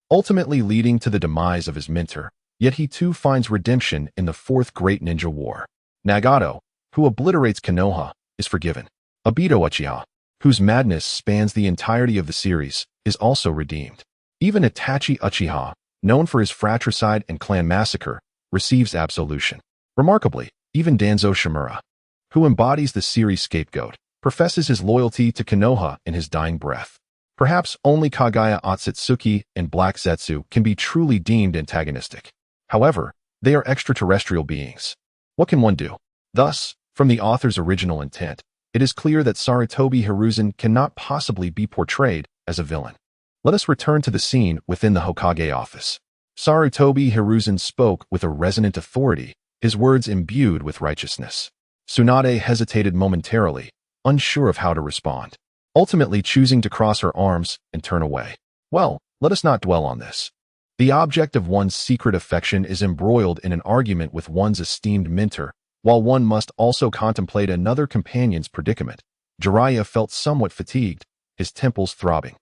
ultimately leading to the demise of his mentor. Yet he too finds redemption in the Fourth Great Ninja War. Nagato, who obliterates Konoha, is forgiven. Obito Uchiha, whose madness spans the entirety of the series, is also redeemed. Even Itachi Uchiha, known for his fratricide and clan massacre, receives absolution. Remarkably, even Danzo Shimura, who embodies the series' scapegoat, professes his loyalty to Konoha in his dying breath. Perhaps only Kaguya Otsutsuki and Black Zetsu can be truly deemed antagonistic. However, they are extraterrestrial beings. What can one do? Thus, from the author's original intent, it is clear that Sarutobi Hiruzen cannot possibly be portrayed as a villain. Let us return to the scene within the Hokage office. Sarutobi Hiruzen spoke with a resonant authority, his words imbued with righteousness. Tsunade hesitated momentarily, unsure of how to respond, ultimately choosing to cross her arms and turn away. Well, let us not dwell on this. The object of one's secret affection is embroiled in an argument with one's esteemed mentor, while one must also contemplate another companion's predicament. Jiraiya felt somewhat fatigued, his temples throbbing.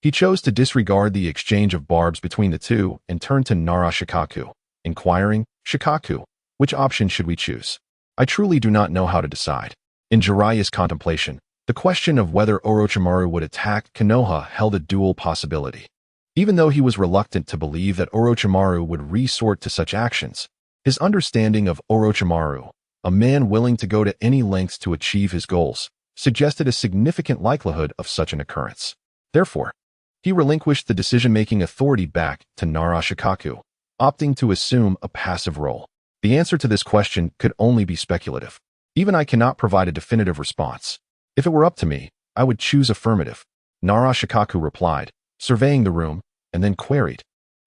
He chose to disregard the exchange of barbs between the two and turned to Nara Shikaku, inquiring, "Shikaku, which option should we choose? I truly do not know how to decide." In Jiraiya's contemplation, the question of whether Orochimaru would attack Konoha held a dual possibility. Even though he was reluctant to believe that Orochimaru would resort to such actions, his understanding of Orochimaru, a man willing to go to any lengths to achieve his goals, suggested a significant likelihood of such an occurrence. Therefore, he relinquished the decision-making authority back to Nara Shikaku, opting to assume a passive role. The answer to this question could only be speculative. Even I cannot provide a definitive response. If it were up to me, I would choose affirmative, Nara Shikaku replied, surveying the room, and then queried,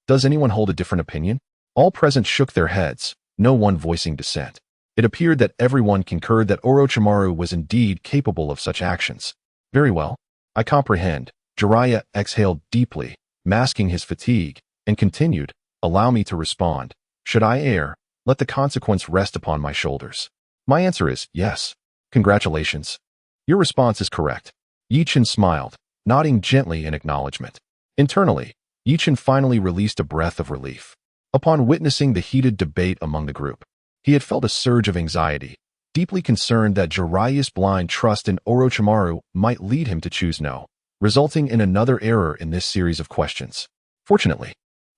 "Does anyone hold a different opinion?" All present shook their heads, no one voicing dissent. It appeared that everyone concurred that Orochimaru was indeed capable of such actions. "Very well, I comprehend." Jiraiya exhaled deeply, masking his fatigue, and continued, "Allow me to respond. Should I err, let the consequence rest upon my shoulders. My answer is yes. Congratulations. Your response is correct." Yi-Chin smiled, nodding gently in acknowledgement. Internally, Yi-Chin finally released a breath of relief. Upon witnessing the heated debate among the group, he had felt a surge of anxiety, deeply concerned that Jiraiya's blind trust in Orochimaru might lead him to choose no, resulting in another error in this series of questions. Fortunately,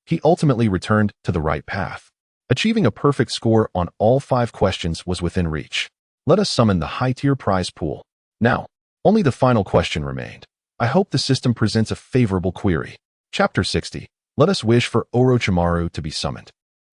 he ultimately returned to the right path. Achieving a perfect score on all 5 questions was within reach. Let us summon the high-tier prize pool. Now, only the final question remained. I hope the system presents a favorable query. Chapter 60. Let us wish for Orochimaru to be summoned.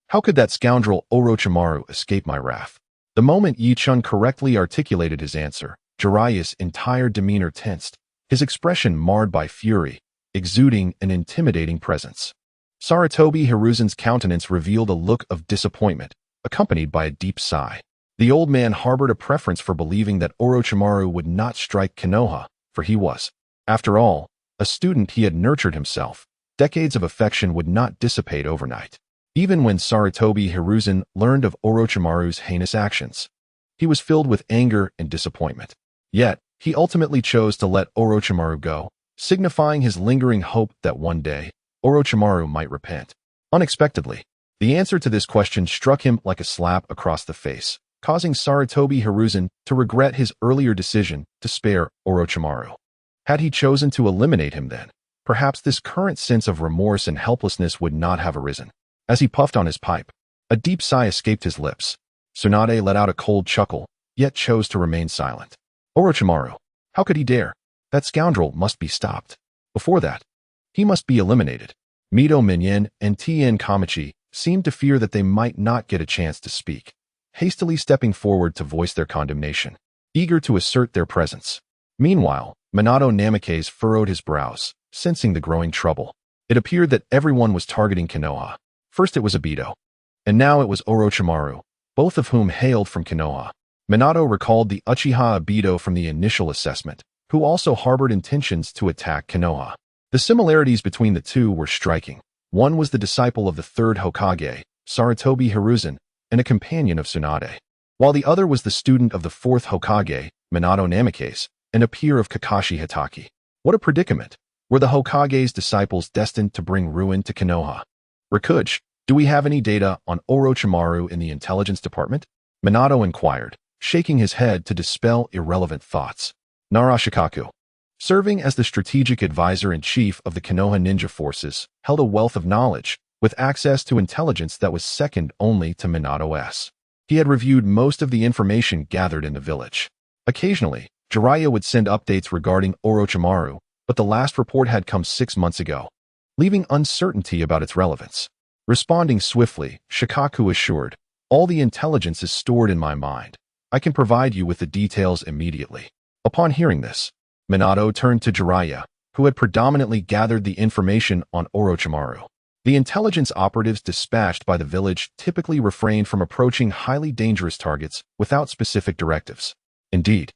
How could that scoundrel Orochimaru escape my wrath? The moment Yi-Chin correctly articulated his answer, Jiraiya's entire demeanor tensed, his expression marred by fury, exuding an intimidating presence. Sarutobi Hiruzen's countenance revealed a look of disappointment, accompanied by a deep sigh. The old man harbored a preference for believing that Orochimaru would not strike Konoha, for he was, after all, a student he had nurtured himself. Decades of affection would not dissipate overnight. Even when Sarutobi Hiruzen learned of Orochimaru's heinous actions, he was filled with anger and disappointment. Yet, he ultimately chose to let Orochimaru go, signifying his lingering hope that one day, Orochimaru might repent. Unexpectedly, the answer to this question struck him like a slap across the face, causing Sarutobi Hiruzen to regret his earlier decision to spare Orochimaru. Had he chosen to eliminate him then, perhaps this current sense of remorse and helplessness would not have arisen. As he puffed on his pipe, a deep sigh escaped his lips. Tsunade let out a cold chuckle, yet chose to remain silent. Orochimaru, how could he dare? That scoundrel must be stopped. Before that, he must be eliminated. Mito Minyin and Tien Kamachi seemed to fear that they might not get a chance to speak, hastily stepping forward to voice their condemnation, eager to assert their presence. Meanwhile, Minato Namikaze furrowed his brows, sensing the growing trouble. It appeared that everyone was targeting Konoha. First it was Obito, and now it was Orochimaru, both of whom hailed from Konoha. Minato recalled the Uchiha Obito from the initial assessment, who also harbored intentions to attack Konoha. The similarities between the two were striking. One was the disciple of the Third Hokage, Sarutobi Hiruzen, and a companion of Tsunade. while the other was the student of the Fourth Hokage, Minato Namikaze, and a peer of Kakashi Hatake. What a predicament! Were the Hokage's disciples destined to bring ruin to Konoha? Rakuj, do we have any data on Orochimaru in the intelligence department? Minato inquired, shaking his head to dispel irrelevant thoughts. Narashikaku, serving as the strategic advisor-in-chief of the Konoha ninja forces, held a wealth of knowledge, with access to intelligence that was second only to Minato's. He had reviewed most of the information gathered in the village. Occasionally, Jiraiya would send updates regarding Orochimaru, but the last report had come 6 months ago, leaving uncertainty about its relevance. Responding swiftly, Shikaku assured, "All the intelligence is stored in my mind. I can provide you with the details immediately." Upon hearing this, Minato turned to Jiraiya, who had predominantly gathered the information on Orochimaru. The intelligence operatives dispatched by the village typically refrained from approaching highly dangerous targets without specific directives. Indeed,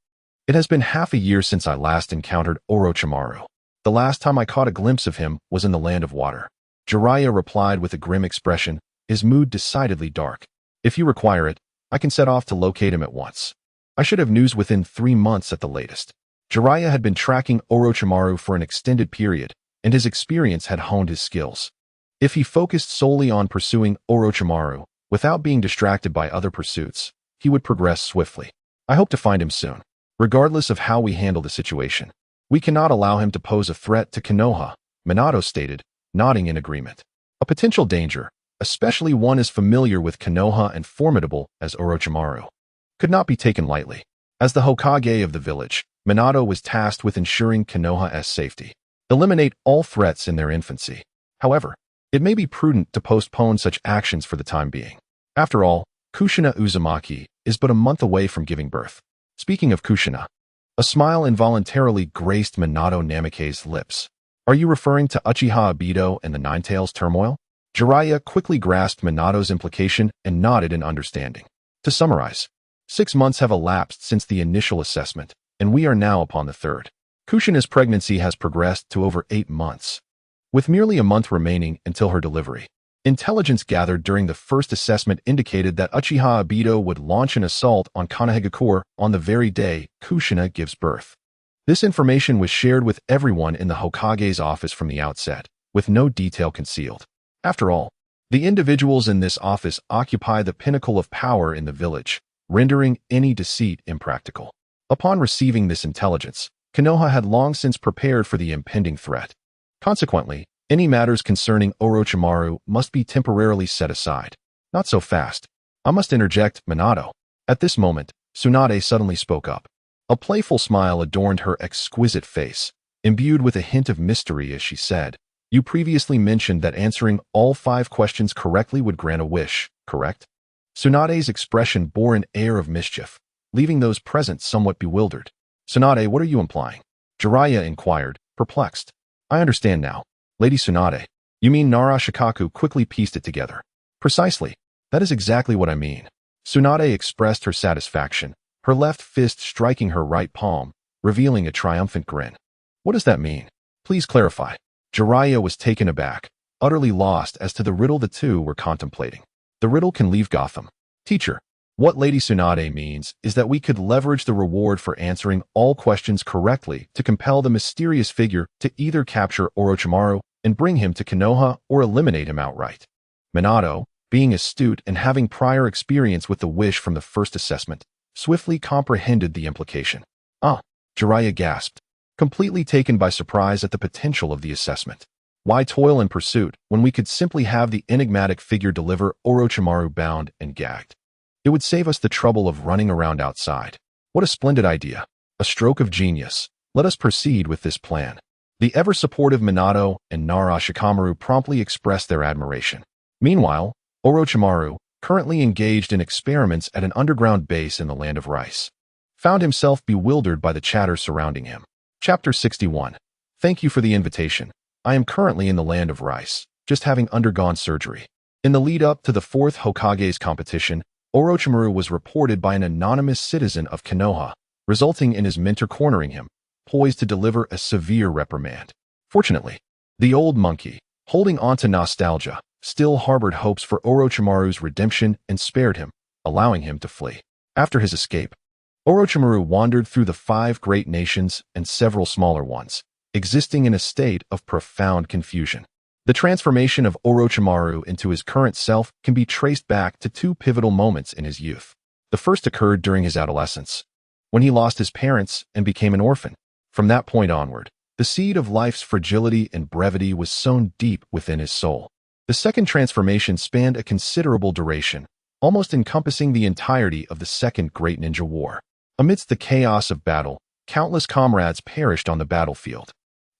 it has been half a year since I last encountered Orochimaru. The last time I caught a glimpse of him was in the Land of Water. Jiraiya replied with a grim expression, his mood decidedly dark. "If you require it, I can set off to locate him at once. I should have news within 3 months at the latest." Jiraiya had been tracking Orochimaru for an extended period, and his experience had honed his skills. If he focused solely on pursuing Orochimaru, without being distracted by other pursuits, he would progress swiftly. "I hope to find him soon. Regardless of how we handle the situation, we cannot allow him to pose a threat to Konoha," Minato stated, nodding in agreement. A potential danger, especially one as familiar with Konoha and formidable as Orochimaru, could not be taken lightly. As the Hokage of the village, Minato was tasked with ensuring Konoha's safety. Eliminate all threats in their infancy. However, it may be prudent to postpone such actions for the time being. After all, Kushina Uzumaki is but a month away from giving birth. Speaking of Kushina, a smile involuntarily graced Minato Namikaze's lips. "Are you referring to Uchiha Obito and the Ninetales turmoil?" Jiraiya quickly grasped Minato's implication and nodded in understanding. To summarize, 6 months have elapsed since the initial assessment, and we are now upon the third. Kushina's pregnancy has progressed to over 8 months, with merely a month remaining until her delivery. Intelligence gathered during the first assessment indicated that Uchiha Obito would launch an assault on Konohagakure on the very day Kushina gives birth. This information was shared with everyone in the Hokage's office from the outset, with no detail concealed. After all, the individuals in this office occupy the pinnacle of power in the village, rendering any deceit impractical. Upon receiving this intelligence, Konoha had long since prepared for the impending threat. Consequently, any matters concerning Orochimaru must be temporarily set aside. "Not so fast. I must interject, Minato." At this moment, Tsunade suddenly spoke up. A playful smile adorned her exquisite face, imbued with a hint of mystery as she said, "You previously mentioned that answering all 5 questions correctly would grant a wish, correct?" Tsunade's expression bore an air of mischief, leaving those present somewhat bewildered. "Tsunade, what are you implying?" Jiraiya inquired, perplexed. "I understand now. Lady Tsunade, you mean?" Narashikaku quickly pieced it together. "Precisely. That is exactly what I mean." Tsunade expressed her satisfaction, her left fist striking her right palm, revealing a triumphant grin. "What does that mean? Please clarify." Jiraiya was taken aback, utterly lost as to the riddle the two were contemplating. "The riddle can leave Gotham." "Teacher, what Lady Tsunade means is that we could leverage the reward for answering all questions correctly to compel the mysterious figure to either capture Orochimaru and bring him to Konoha or eliminate him outright." Minato, being astute and having prior experience with the wish from the first assessment, swiftly comprehended the implication. "Ah," Jiraiya gasped, completely taken by surprise at the potential of the assessment. Why toil in pursuit when we could simply have the enigmatic figure deliver Orochimaru bound and gagged? It would save us the trouble of running around outside. What a splendid idea. A stroke of genius. Let us proceed with this plan. The ever-supportive Minato and Narashikamaru promptly expressed their admiration. Meanwhile, Orochimaru, currently engaged in experiments at an underground base in the Land of Rice, found himself bewildered by the chatter surrounding him. Chapter 61. Thank you for the invitation. I am currently in the Land of Rice, just having undergone surgery. In the lead-up to the Fourth Hokage's competition, Orochimaru was reported by an anonymous citizen of Konoha, resulting in his mentor cornering him, poised to deliver a severe reprimand. Fortunately, the old monkey, holding on to nostalgia, still harbored hopes for Orochimaru's redemption and spared him, allowing him to flee. After his escape, Orochimaru wandered through the 5 great nations and several smaller ones, existing in a state of profound confusion. The transformation of Orochimaru into his current self can be traced back to 2 pivotal moments in his youth. The first occurred during his adolescence, when he lost his parents and became an orphan. From that point onward, the seed of life's fragility and brevity was sown deep within his soul. The second transformation spanned a considerable duration, almost encompassing the entirety of the Second Great Ninja War. Amidst the chaos of battle, countless comrades perished on the battlefield.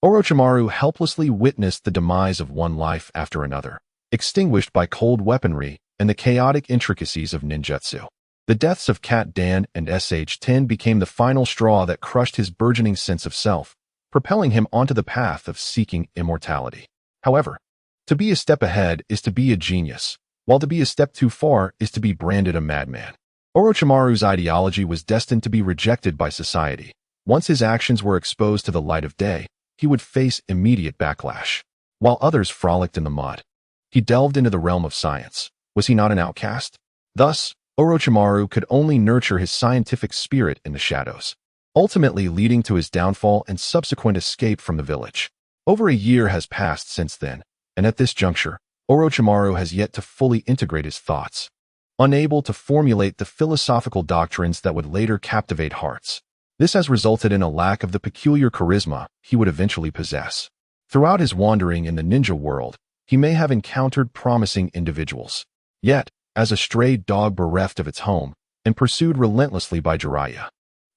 Orochimaru helplessly witnessed the demise of one life after another, extinguished by cold weaponry and the chaotic intricacies of ninjutsu. The deaths of Cat Dan and SH-10 became the final straw that crushed his burgeoning sense of self, propelling him onto the path of seeking immortality. However, to be a step ahead is to be a genius, while to be a step too far is to be branded a madman. Orochimaru's ideology was destined to be rejected by society. Once his actions were exposed to the light of day, he would face immediate backlash. While others frolicked in the mud, he delved into the realm of science. Was he not an outcast? Thus, Orochimaru could only nurture his scientific spirit in the shadows, ultimately leading to his downfall and subsequent escape from the village. Over a year has passed since then, and at this juncture, Orochimaru has yet to fully integrate his thoughts, unable to formulate the philosophical doctrines that would later captivate hearts. This has resulted in a lack of the peculiar charisma he would eventually possess. Throughout his wandering in the ninja world, he may have encountered promising individuals. Yet, as a stray dog bereft of its home and pursued relentlessly by Jiraiya,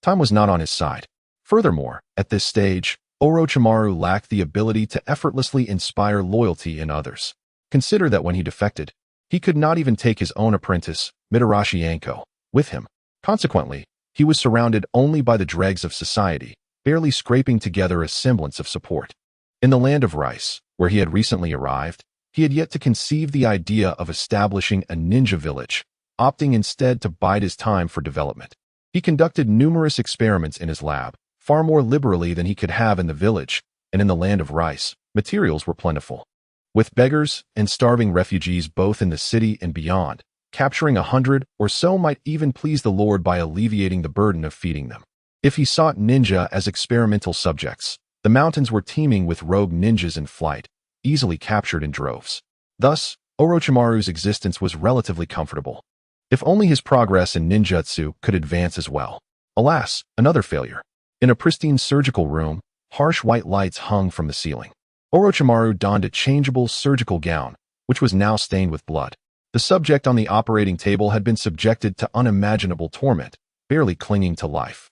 time was not on his side. Furthermore, at this stage, Orochimaru lacked the ability to effortlessly inspire loyalty in others. Consider that when he defected, he could not even take his own apprentice, Mitarashi Anko, with him. Consequently, he was surrounded only by the dregs of society, barely scraping together a semblance of support. In the land of Rice, where he had recently arrived, he had yet to conceive the idea of establishing a ninja village, opting instead to bide his time for development. He conducted numerous experiments in his lab, far more liberally than he could have in the village, and in the land of Rice, materials were plentiful. With beggars and starving refugees both in the city and beyond, capturing 100 or so might even please the Lord by alleviating the burden of feeding them. If he sought ninja as experimental subjects, the mountains were teeming with rogue ninjas in flight, easily captured in droves. Thus, Orochimaru's existence was relatively comfortable. If only his progress in ninjutsu could advance as well. Alas, another failure. In a pristine surgical room, harsh white lights hung from the ceiling. Orochimaru donned a changeable surgical gown, which was now stained with blood. The subject on the operating table had been subjected to unimaginable torment, barely clinging to life.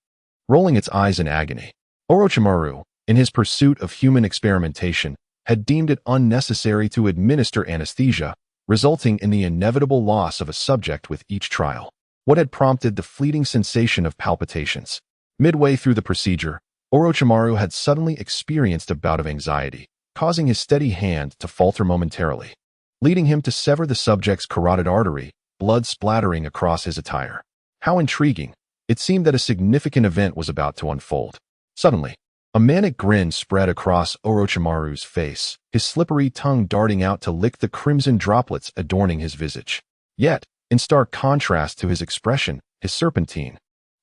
Rolling its eyes in agony, Orochimaru, in his pursuit of human experimentation, had deemed it unnecessary to administer anesthesia, resulting in the inevitable loss of a subject with each trial. What had prompted the fleeting sensation of palpitations? Midway through the procedure, Orochimaru had suddenly experienced a bout of anxiety, causing his steady hand to falter momentarily, leading him to sever the subject's carotid artery, blood splattering across his attire. How intriguing! It seemed that a significant event was about to unfold. Suddenly, a manic grin spread across Orochimaru's face, his slippery tongue darting out to lick the crimson droplets adorning his visage. Yet, in stark contrast to his expression, his serpentine,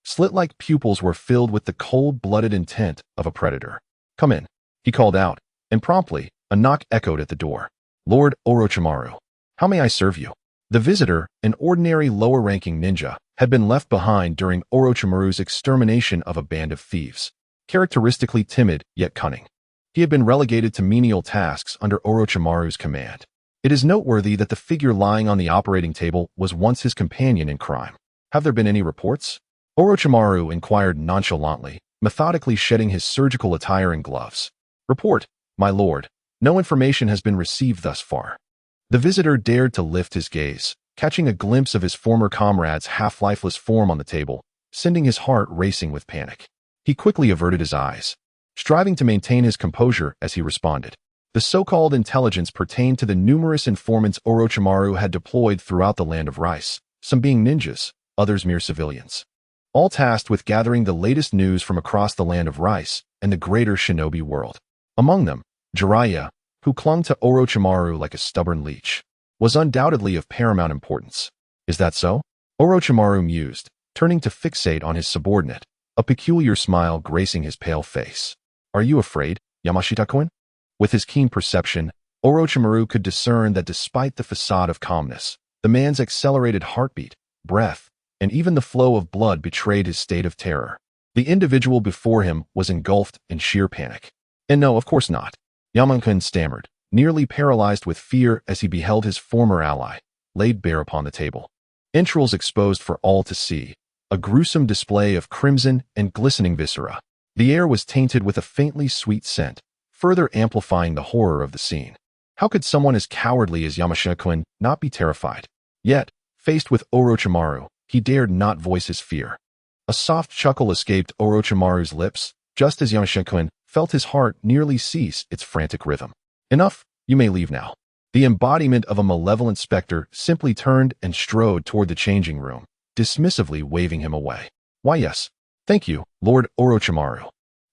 slit-like pupils were filled with the cold-blooded intent of a predator. "Come in," he called out, and promptly, a knock echoed at the door. "Lord Orochimaru, how may I serve you?" The visitor, an ordinary lower-ranking ninja, had been left behind during Orochimaru's extermination of a band of thieves. Characteristically timid, yet cunning, he had been relegated to menial tasks under Orochimaru's command. It is noteworthy that the figure lying on the operating table was once his companion in crime. "Have there been any reports?" Orochimaru inquired nonchalantly, methodically shedding his surgical attire and gloves. "Report, my lord. No information has been received thus far." The visitor dared to lift his gaze, catching a glimpse of his former comrade's half-lifeless form on the table, sending his heart racing with panic. He quickly averted his eyes, striving to maintain his composure as he responded. The so-called intelligence pertained to the numerous informants Orochimaru had deployed throughout the land of Rice, some being ninjas, others mere civilians, all tasked with gathering the latest news from across the land of Rice and the greater shinobi world. Among them, Jiraiya, who clung to Orochimaru like a stubborn leech, was undoubtedly of paramount importance. "Is that so?" Orochimaru mused, turning to fixate on his subordinate, a peculiar smile gracing his pale face. "Are you afraid, Yamashita-kun?" With his keen perception, Orochimaru could discern that despite the facade of calmness, the man's accelerated heartbeat, breath, and even the flow of blood betrayed his state of terror. The individual before him was engulfed in sheer panic. "And no, of course not," Yamashita-kun stammered, nearly paralyzed with fear as he beheld his former ally, laid bare upon the table. Entrails exposed for all to see, a gruesome display of crimson and glistening viscera. The air was tainted with a faintly sweet scent, further amplifying the horror of the scene. How could someone as cowardly as Yamashita-kun not be terrified? Yet, faced with Orochimaru, he dared not voice his fear. A soft chuckle escaped Orochimaru's lips, just as Yamashita-kun felt his heart nearly cease its frantic rhythm. "Enough, you may leave now." The embodiment of a malevolent specter simply turned and strode toward the changing room, dismissively waving him away. "Why yes, thank you, Lord Orochimaru."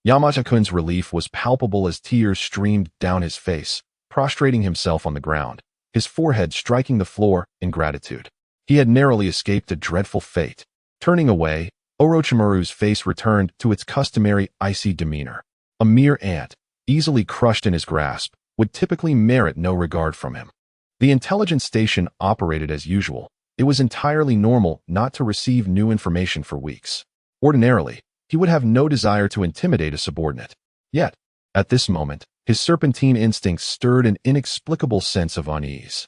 Yamashita-kun's relief was palpable as tears streamed down his face, prostrating himself on the ground, his forehead striking the floor in gratitude. He had narrowly escaped a dreadful fate. Turning away, Orochimaru's face returned to its customary icy demeanor. A mere ant, easily crushed in his grasp, would typically merit no regard from him. The intelligence station operated as usual. It was entirely normal not to receive new information for weeks. Ordinarily, he would have no desire to intimidate a subordinate. Yet, at this moment, his serpentine instincts stirred an inexplicable sense of unease.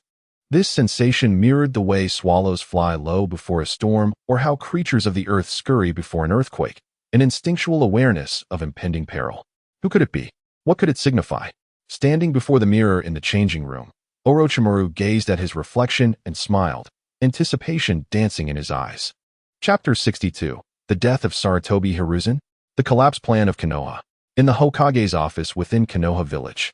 This sensation mirrored the way swallows fly low before a storm or how creatures of the earth scurry before an earthquake, an instinctual awareness of impending peril. Who could it be? What could it signify? Standing before the mirror in the changing room, Orochimaru gazed at his reflection and smiled, anticipation dancing in his eyes. Chapter 62. The Death of Sarutobi Hiruzen? The Collapse Plan of Konoha. In the Hokage's office within Konoha village.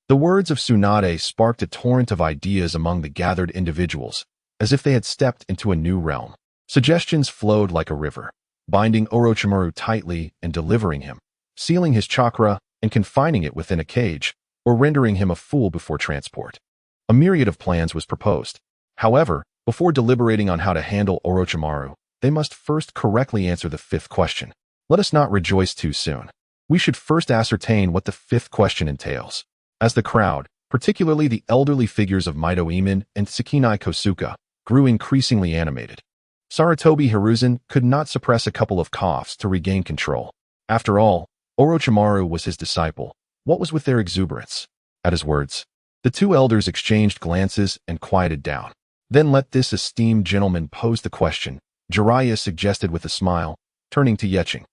The words of Tsunade sparked a torrent of ideas among the gathered individuals, as if they had stepped into a new realm. Suggestions flowed like a river, binding Orochimaru tightly and delivering him, sealing his chakra and confining it within a cage, or rendering him a fool before transport. A myriad of plans was proposed. However, before deliberating on how to handle Orochimaru, they must first correctly answer the fifth question. Let us not rejoice too soon. We should first ascertain what the fifth question entails. As the crowd, particularly the elderly figures of Mito Iman and Tsukinai Kosuka, grew increasingly animated, Sarutobi Hiruzen could not suppress a couple of coughs to regain control. After all, Orochimaru was his disciple. What was with their exuberance? At his words, the two elders exchanged glances and quieted down. "Then let this esteemed gentleman pose the question," Jiraiya suggested with a smile, turning to Yeching.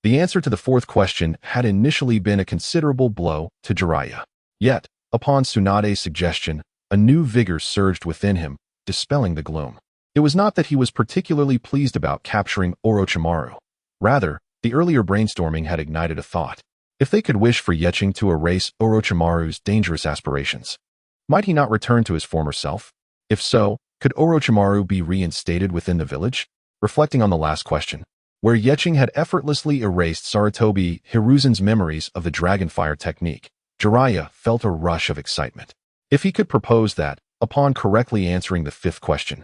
The answer to the fourth question had initially been a considerable blow to Jiraiya. Yet, upon Tsunade's suggestion, a new vigor surged within him, dispelling the gloom. It was not that he was particularly pleased about capturing Orochimaru. Rather, the earlier brainstorming had ignited a thought. If they could wish for Yeching to erase Orochimaru's dangerous aspirations, might he not return to his former self? If so, could Orochimaru be reinstated within the village? Reflecting on the last question, where Yeching had effortlessly erased Sarutobi Hiruzen's memories of the Dragonfire technique, Jiraiya felt a rush of excitement. If he could propose that, upon correctly answering the fifth question,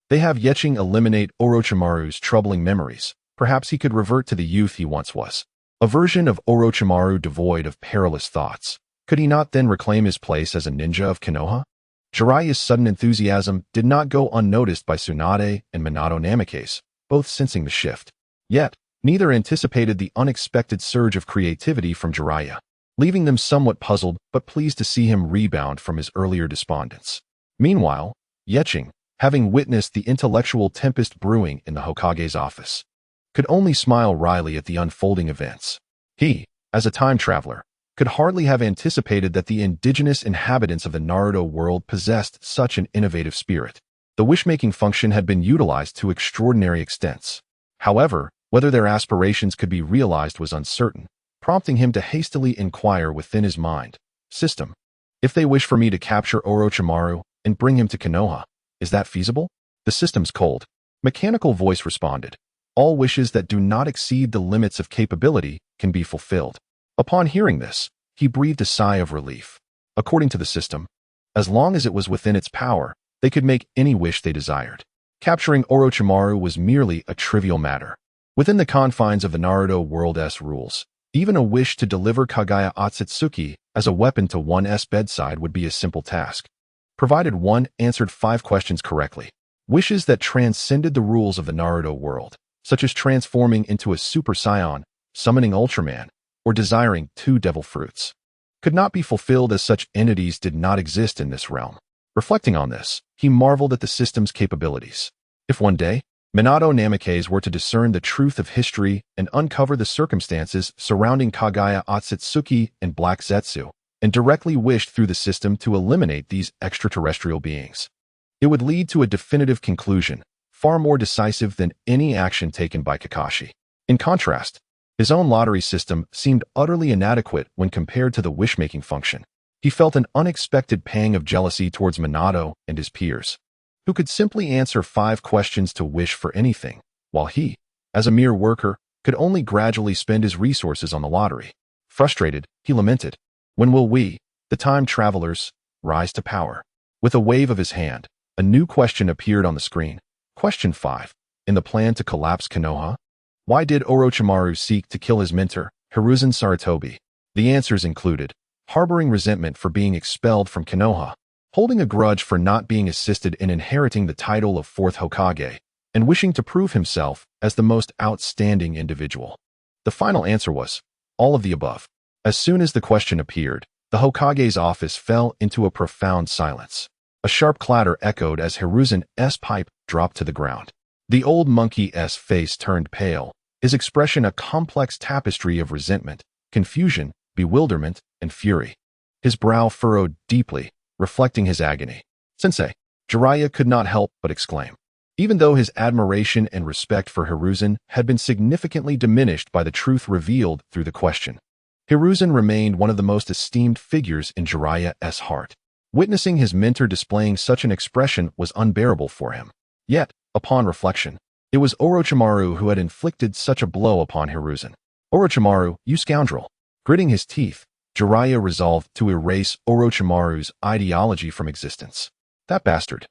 they have Yeching eliminate Orochimaru's troubling memories, perhaps he could revert to the youth he once was. A version of Orochimaru devoid of perilous thoughts. Could he not then reclaim his place as a ninja of Konoha? Jiraiya's sudden enthusiasm did not go unnoticed by Tsunade and Minato Namikaze, both sensing the shift. Yet, neither anticipated the unexpected surge of creativity from Jiraiya, leaving them somewhat puzzled but pleased to see him rebound from his earlier despondence. Meanwhile, Yeching, having witnessed the intellectual tempest brewing in the Hokage's office, could only smile wryly at the unfolding events. He, as a time traveler, could hardly have anticipated that the indigenous inhabitants of the Naruto world possessed such an innovative spirit. The wish-making function had been utilized to extraordinary extents. However, whether their aspirations could be realized was uncertain, prompting him to hastily inquire within his mind, "System, if they wish for me to capture Orochimaru and bring him to Konoha, is that feasible?" The system's cold, mechanical voice responded, "All wishes that do not exceed the limits of capability can be fulfilled." Upon hearing this, he breathed a sigh of relief. According to the system, as long as it was within its power, they could make any wish they desired. Capturing Orochimaru was merely a trivial matter. Within the confines of the Naruto world's rules, even a wish to deliver Kaguya Otsutsuki as a weapon to one's bedside would be a simple task, provided one answered 5 questions correctly. Wishes that transcended the rules of the Naruto world, such as transforming into a Super Saiyan, summoning Ultraman, or desiring 2 devil fruits, could not be fulfilled as such entities did not exist in this realm. Reflecting on this, he marveled at the system's capabilities. If one day, Minato Namikaze were to discern the truth of history and uncover the circumstances surrounding Kaguya Otsutsuki and Black Zetsu, and directly wished through the system to eliminate these extraterrestrial beings, it would lead to a definitive conclusion, far more decisive than any action taken by Kakashi. In contrast, his own lottery system seemed utterly inadequate when compared to the wish-making function. He felt an unexpected pang of jealousy towards Minato and his peers, who could simply answer 5 questions to wish for anything, while he, as a mere worker, could only gradually spend his resources on the lottery. Frustrated, he lamented, "When will we, the time travelers, rise to power?" With a wave of his hand, a new question appeared on the screen. Question 5. In the plan to collapse Konoha? Why did Orochimaru seek to kill his mentor, Hiruzen Sarutobi? The answers included harboring resentment for being expelled from Konoha, holding a grudge for not being assisted in inheriting the title of Fourth Hokage, and wishing to prove himself as the most outstanding individual. The final answer was all of the above. As soon as the question appeared, the Hokage's office fell into a profound silence. A sharp clatter echoed as Hiruzen's pipe dropped to the ground. The old monkey's face turned pale, his expression a complex tapestry of resentment, confusion, bewilderment, and fury. His brow furrowed deeply, reflecting his agony. "Sensei," Jiraiya could not help but exclaim. Even though his admiration and respect for Hiruzen had been significantly diminished by the truth revealed through the question, Hiruzen remained one of the most esteemed figures in Jiraiya's heart. Witnessing his mentor displaying such an expression was unbearable for him. Yet, upon reflection, it was Orochimaru who had inflicted such a blow upon Hiruzen. "Orochimaru, you scoundrel!" Gritting his teeth, Jiraiya resolved to erase Orochimaru's ideology from existence. That bastard!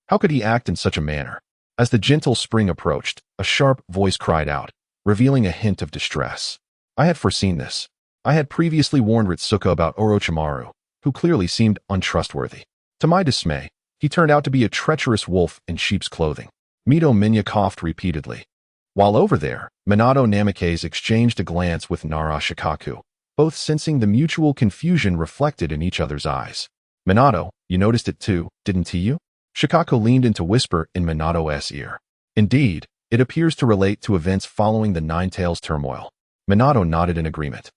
How could he act in such a manner? As the gentle spring approached, a sharp voice cried out, revealing a hint of distress. I had foreseen this. I had previously warned Ritsuka about Orochimaru, who clearly seemed untrustworthy. To my dismay, he turned out to be a treacherous wolf in sheep's clothing. Mito Minya coughed repeatedly. While over there, Minato Namikaze exchanged a glance with Nara Shikaku, both sensing the mutual confusion reflected in each other's eyes. "Minato, you noticed it too, didn't you?" Shikaku leaned in to whisper in Minato's ear. "Indeed, it appears to relate to events following the Nine Tails turmoil." Minato nodded in agreement.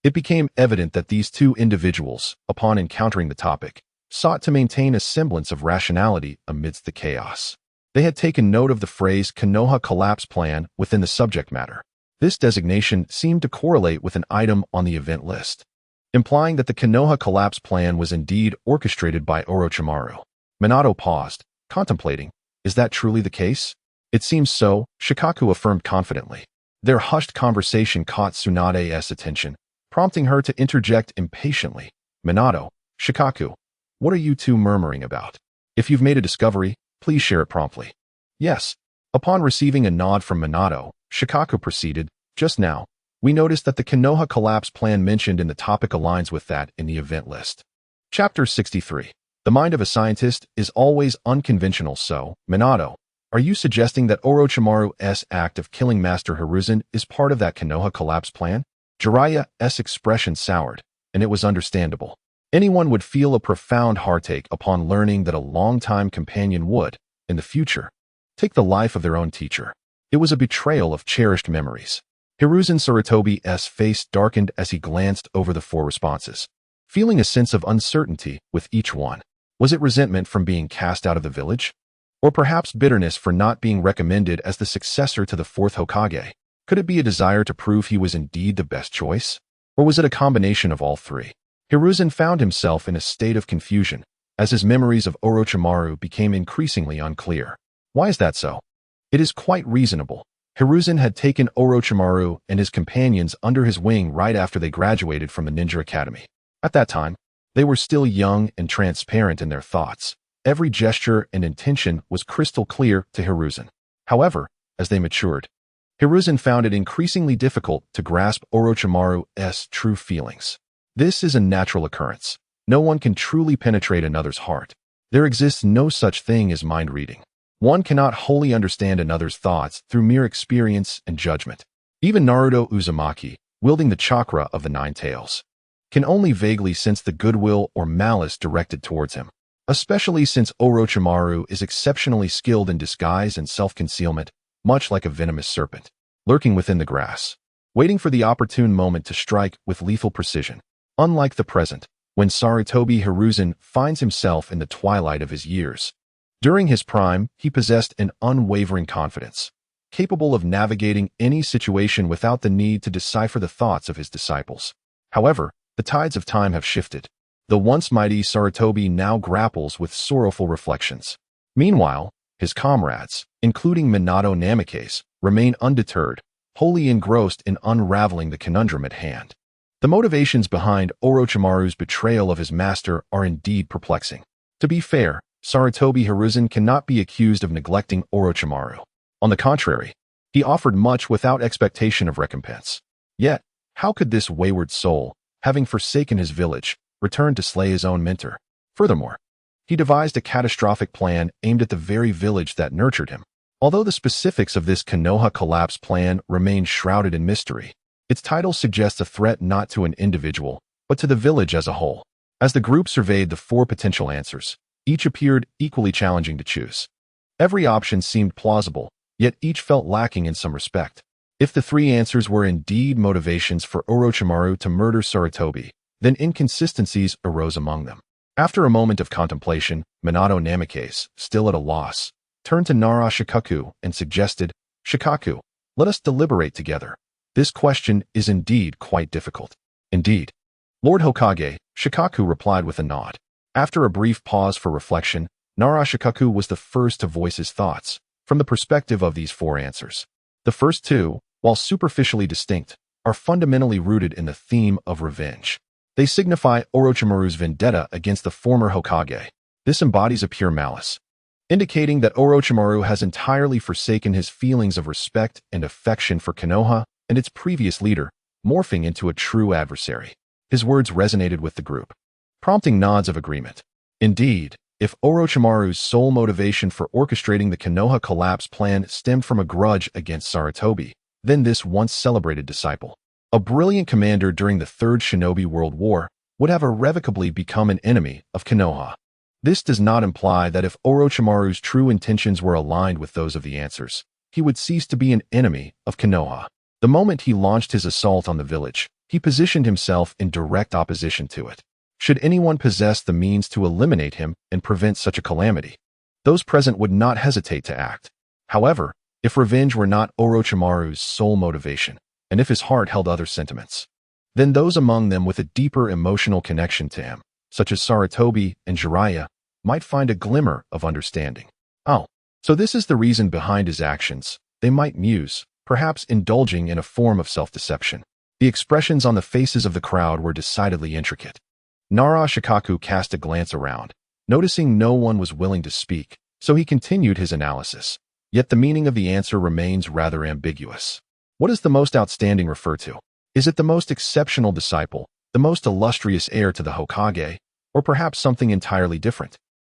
It became evident that these two individuals, upon encountering the topic, sought to maintain a semblance of rationality amidst the chaos. They had taken note of the phrase Konoha collapse plan within the subject matter. This designation seemed to correlate with an item on the event list, implying that the Konoha collapse plan was indeed orchestrated by Orochimaru. Minato paused, contemplating, is that truly the case? It seems so, Shikaku affirmed confidently. Their hushed conversation caught Tsunade's attention, prompting her to interject impatiently. "Minato, Shikaku, what are you two murmuring about? If you've made a discovery, please share it promptly." "Yes." Upon receiving a nod from Minato, Shikaku proceeded, "Just now, we noticed that the Konoha collapse plan mentioned in the topic aligns with that in the event list." Chapter 63. The mind of a scientist is always unconventional, so, Minato, are you suggesting that Orochimaru's act of killing Master Hiruzen is part of that Konoha collapse plan? Jiraiya's expression soured, and it was understandable. Anyone would feel a profound heartache upon learning that a longtime companion would, in the future, take the life of their own teacher. It was a betrayal of cherished memories. Hiruzen Sarutobi's face darkened as he glanced over the 4 responses, feeling a sense of uncertainty with each one. Was it resentment from being cast out of the village? Or perhaps bitterness for not being recommended as the successor to the Fourth Hokage? Could it be a desire to prove he was indeed the best choice? Or was it a combination of all 3? Hiruzen found himself in a state of confusion, as his memories of Orochimaru became increasingly unclear. Why is that so? It is quite reasonable. Hiruzen had taken Orochimaru and his companions under his wing right after they graduated from the Ninja Academy. At that time, they were still young and transparent in their thoughts, Every gesture and intention was crystal clear to Hiruzen. However, as they matured, Hiruzen found it increasingly difficult to grasp Orochimaru's true feelings. This is a natural occurrence. No one can truly penetrate another's heart. There exists no such thing as mind reading. One cannot wholly understand another's thoughts through mere experience and judgment. Even Naruto Uzumaki, wielding the chakra of the Nine Tails, can only vaguely sense the goodwill or malice directed towards him, especially since Orochimaru is exceptionally skilled in disguise and self-concealment, much like a venomous serpent, lurking within the grass, waiting for the opportune moment to strike with lethal precision. Unlike the present, when Sarutobi Hiruzen finds himself in the twilight of his years. During his prime, he possessed an unwavering confidence, capable of navigating any situation without the need to decipher the thoughts of his disciples. However, the tides of time have shifted. The once mighty Sarutobi now grapples with sorrowful reflections. Meanwhile, his comrades, including Minato Namikaze, remain undeterred, wholly engrossed in unraveling the conundrum at hand. The motivations behind Orochimaru's betrayal of his master are indeed perplexing. To be fair, Sarutobi Hiruzen cannot be accused of neglecting Orochimaru. On the contrary, he offered much without expectation of recompense. Yet, how could this wayward soul, having forsaken his village, return to slay his own mentor? Furthermore, he devised a catastrophic plan aimed at the very village that nurtured him. Although the specifics of this Konoha collapse plan remain shrouded in mystery, its title suggests a threat not to an individual, but to the village as a whole. As the group surveyed the four potential answers, each appeared equally challenging to choose. Every option seemed plausible, yet each felt lacking in some respect. If the three answers were indeed motivations for Orochimaru to murder Sarutobi, then inconsistencies arose among them. After a moment of contemplation, Minato Namikaze, still at a loss, turned to Nara Shikaku and suggested, "Shikaku, let us deliberate together. This question is indeed quite difficult." "Indeed." Lord Hokage, Shikaku replied with a nod. After a brief pause for reflection, Nara Shikaku was the first to voice his thoughts, from the perspective of these four answers. The first two, while superficially distinct, are fundamentally rooted in the theme of revenge. They signify Orochimaru's vendetta against the former Hokage. This embodies a pure malice, indicating that Orochimaru has entirely forsaken his feelings of respect and affection for Konoha and its previous leader, morphing into a true adversary. His words resonated with the group, prompting nods of agreement. Indeed, if Orochimaru's sole motivation for orchestrating the Konoha collapse plan stemmed from a grudge against Sarutobi, then this once celebrated disciple, a brilliant commander during the Third Shinobi World War, would have irrevocably become an enemy of Konoha. This does not imply that if Orochimaru's true intentions were aligned with those of the answers, he would cease to be an enemy of Konoha. The moment he launched his assault on the village, he positioned himself in direct opposition to it. Should anyone possess the means to eliminate him and prevent such a calamity, those present would not hesitate to act. However, if revenge were not Orochimaru's sole motivation, and if his heart held other sentiments, then those among them with a deeper emotional connection to him, such as Sarutobi and Jiraiya, might find a glimmer of understanding. Oh, so this is the reason behind his actions, they might muse, perhaps indulging in a form of self-deception. The expressions on the faces of the crowd were decidedly intricate. Nara Shikaku cast a glance around, noticing no one was willing to speak, so he continued his analysis. Yet the meaning of the answer remains rather ambiguous. What does the most outstanding refer to? Is it the most exceptional disciple, the most illustrious heir to the Hokage, or perhaps something entirely different?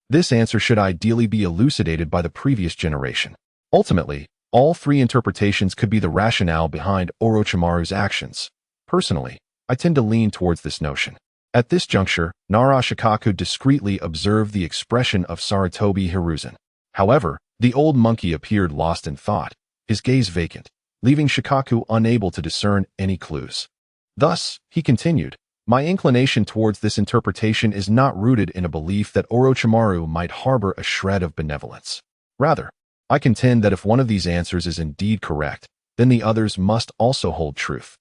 This answer should ideally be elucidated by the previous generation. Ultimately, all three interpretations could be the rationale behind Orochimaru's actions. Personally, I tend to lean towards this notion. At this juncture, Nara Shikaku discreetly observed the expression of Sarutobi Hiruzen. However, the old monkey appeared lost in thought, his gaze vacant, leaving Shikaku unable to discern any clues. Thus, he continued, "My inclination towards this interpretation is not rooted in a belief that Orochimaru might harbor a shred of benevolence. Rather, I contend that if one of these answers is indeed correct, then the others must also hold truth.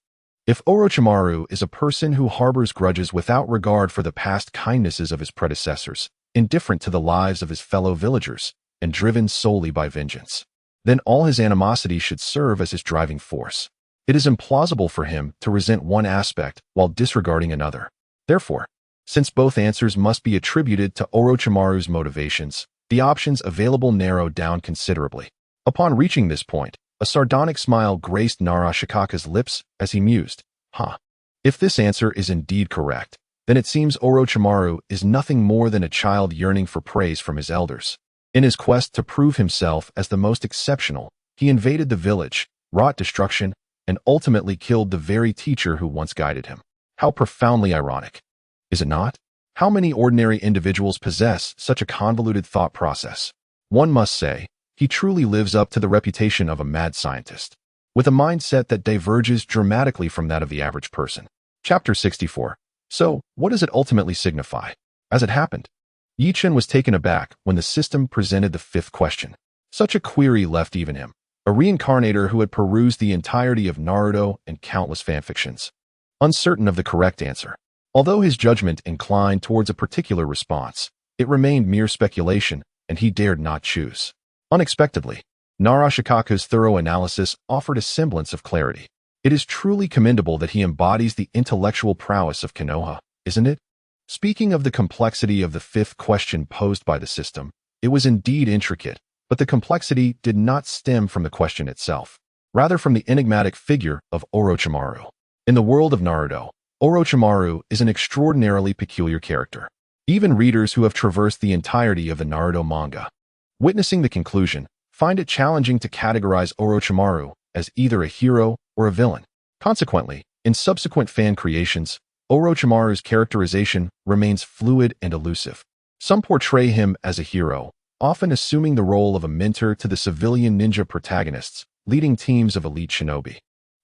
If Orochimaru is a person who harbors grudges without regard for the past kindnesses of his predecessors, indifferent to the lives of his fellow villagers, and driven solely by vengeance, then all his animosity should serve as his driving force. It is implausible for him to resent one aspect while disregarding another. Therefore, Since both answers must be attributed to Orochimaru's motivations, the options available narrowed down considerably. Upon reaching this point, a sardonic smile graced Narashikage's lips as he mused, If this answer is indeed correct, then it seems Orochimaru is nothing more than a child yearning for praise from his elders. In his quest to prove himself as the most exceptional, he invaded the village, wrought destruction, and ultimately killed the very teacher who once guided him. How profoundly ironic, is it not? How many ordinary individuals possess such a convoluted thought process? One must say, he truly lives up to the reputation of a mad scientist, with a mindset that diverges dramatically from that of the average person. Chapter 64. So, what does it ultimately signify? As it happened, Yi-Chen was taken aback when the system presented the fifth question. Such a query left even him, a reincarnator who had perused the entirety of Naruto and countless fanfictions, uncertain of the correct answer. Although his judgment inclined towards a particular response, it remained mere speculation, and he dared not choose. Unexpectedly, Narashikage's thorough analysis offered a semblance of clarity. It is truly commendable that he embodies the intellectual prowess of Konoha, isn't it? Speaking of the complexity of the fifth question posed by the system, it was indeed intricate, but the complexity did not stem from the question itself, rather from the enigmatic figure of Orochimaru. In the world of Naruto, Orochimaru is an extraordinarily peculiar character. Even readers who have traversed the entirety of the Naruto manga, witnessing the conclusion, find it challenging to categorize Orochimaru as either a hero or a villain. Consequently, in subsequent fan creations, Orochimaru's characterization remains fluid and elusive. Some portray him as a hero, often assuming the role of a mentor to the civilian ninja protagonists, leading teams of elite shinobi,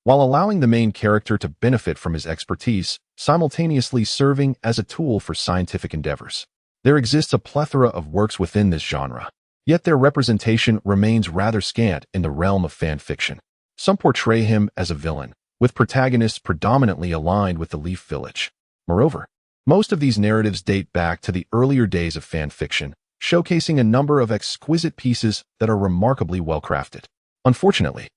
while allowing the main character to benefit from his expertise, simultaneously serving as a tool for scientific endeavors. There exists a plethora of works within this genre, yet their representation remains rather scant in the realm of fan fiction. Some portray him as a villain, with protagonists predominantly aligned with the Leaf Village. Moreover, most of these narratives date back to the earlier days of fan fiction, showcasing a number of exquisite pieces that are remarkably well-crafted. Unfortunately,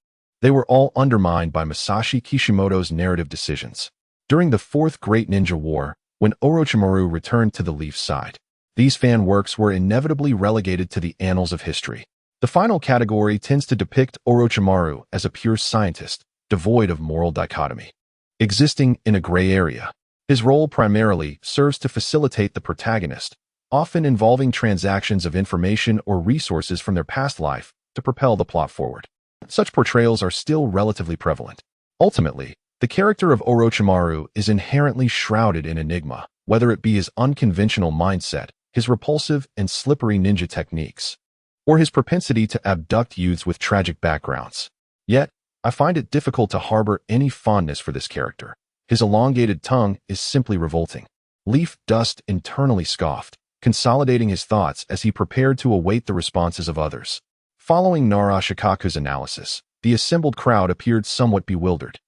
they were all undermined by Masashi Kishimoto's narrative decisions. During the Fourth Great Ninja War, when Orochimaru returned to the Leaf's side, these fan works were inevitably relegated to the annals of history. The final category tends to depict Orochimaru as a pure scientist, devoid of moral dichotomy, existing in a gray area. His role primarily serves to facilitate the protagonist, often involving transactions of information or resources from their past life to propel the plot forward. Such portrayals are still relatively prevalent. Ultimately, the character of Orochimaru is inherently shrouded in enigma, whether it be his unconventional mindset, his repulsive and slippery ninja techniques, or his propensity to abduct youths with tragic backgrounds. Yet, I find it difficult to harbor any fondness for this character. His elongated tongue is simply revolting. Leaf Dust internally scoffed, consolidating his thoughts as he prepared to await the responses of others. Following Narashikage's analysis, the assembled crowd appeared somewhat bewildered.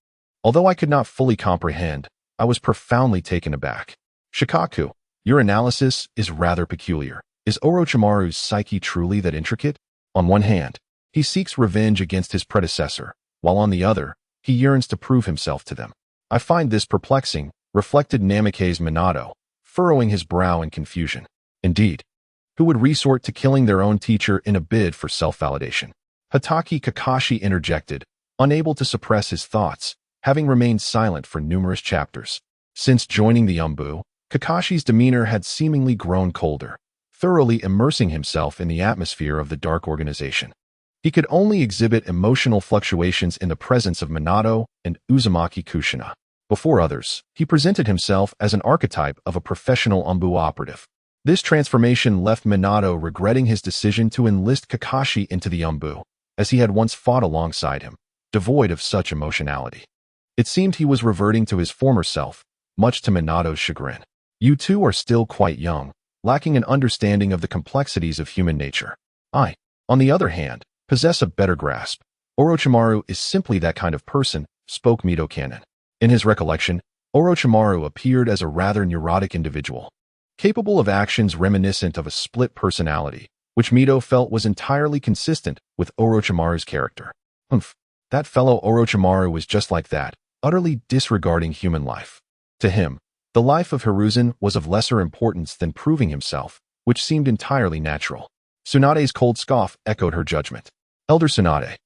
Although I could not fully comprehend, I was profoundly taken aback. Shikaku, your analysis is rather peculiar. Is Orochimaru's psyche truly that intricate? On one hand, he seeks revenge against his predecessor, while on the other, he yearns to prove himself to them. I find this perplexing, reflected Namikaze Minato, furrowing his brow in confusion. Indeed, who would resort to killing their own teacher in a bid for self-validation? Hatake Kakashi interjected, unable to suppress his thoughts, having remained silent for numerous chapters. Since joining the Umbu, Kakashi's demeanor had seemingly grown colder, thoroughly immersing himself in the atmosphere of the dark organization. He could only exhibit emotional fluctuations in the presence of Minato and Uzumaki Kushina. Before others, he presented himself as an archetype of a professional Umbu operative. This transformation left Minato regretting his decision to enlist Kakashi into the Umbu, as he had once fought alongside him, devoid of such emotionality. It seemed he was reverting to his former self, much to Minato's chagrin. You two are still quite young, lacking an understanding of the complexities of human nature. I, on the other hand, possess a better grasp. Orochimaru is simply that kind of person, spoke Mito Kannon. In his recollection, Orochimaru appeared as a rather neurotic individual, capable of actions reminiscent of a split personality, which Mito felt was entirely consistent with Orochimaru's character. That fellow Orochimaru was just like that, utterly disregarding human life. To him, The life of Hiruzen was of lesser importance than proving himself, which seemed entirely natural. Tsunade's cold scoff echoed her judgment. Elder Tsunade,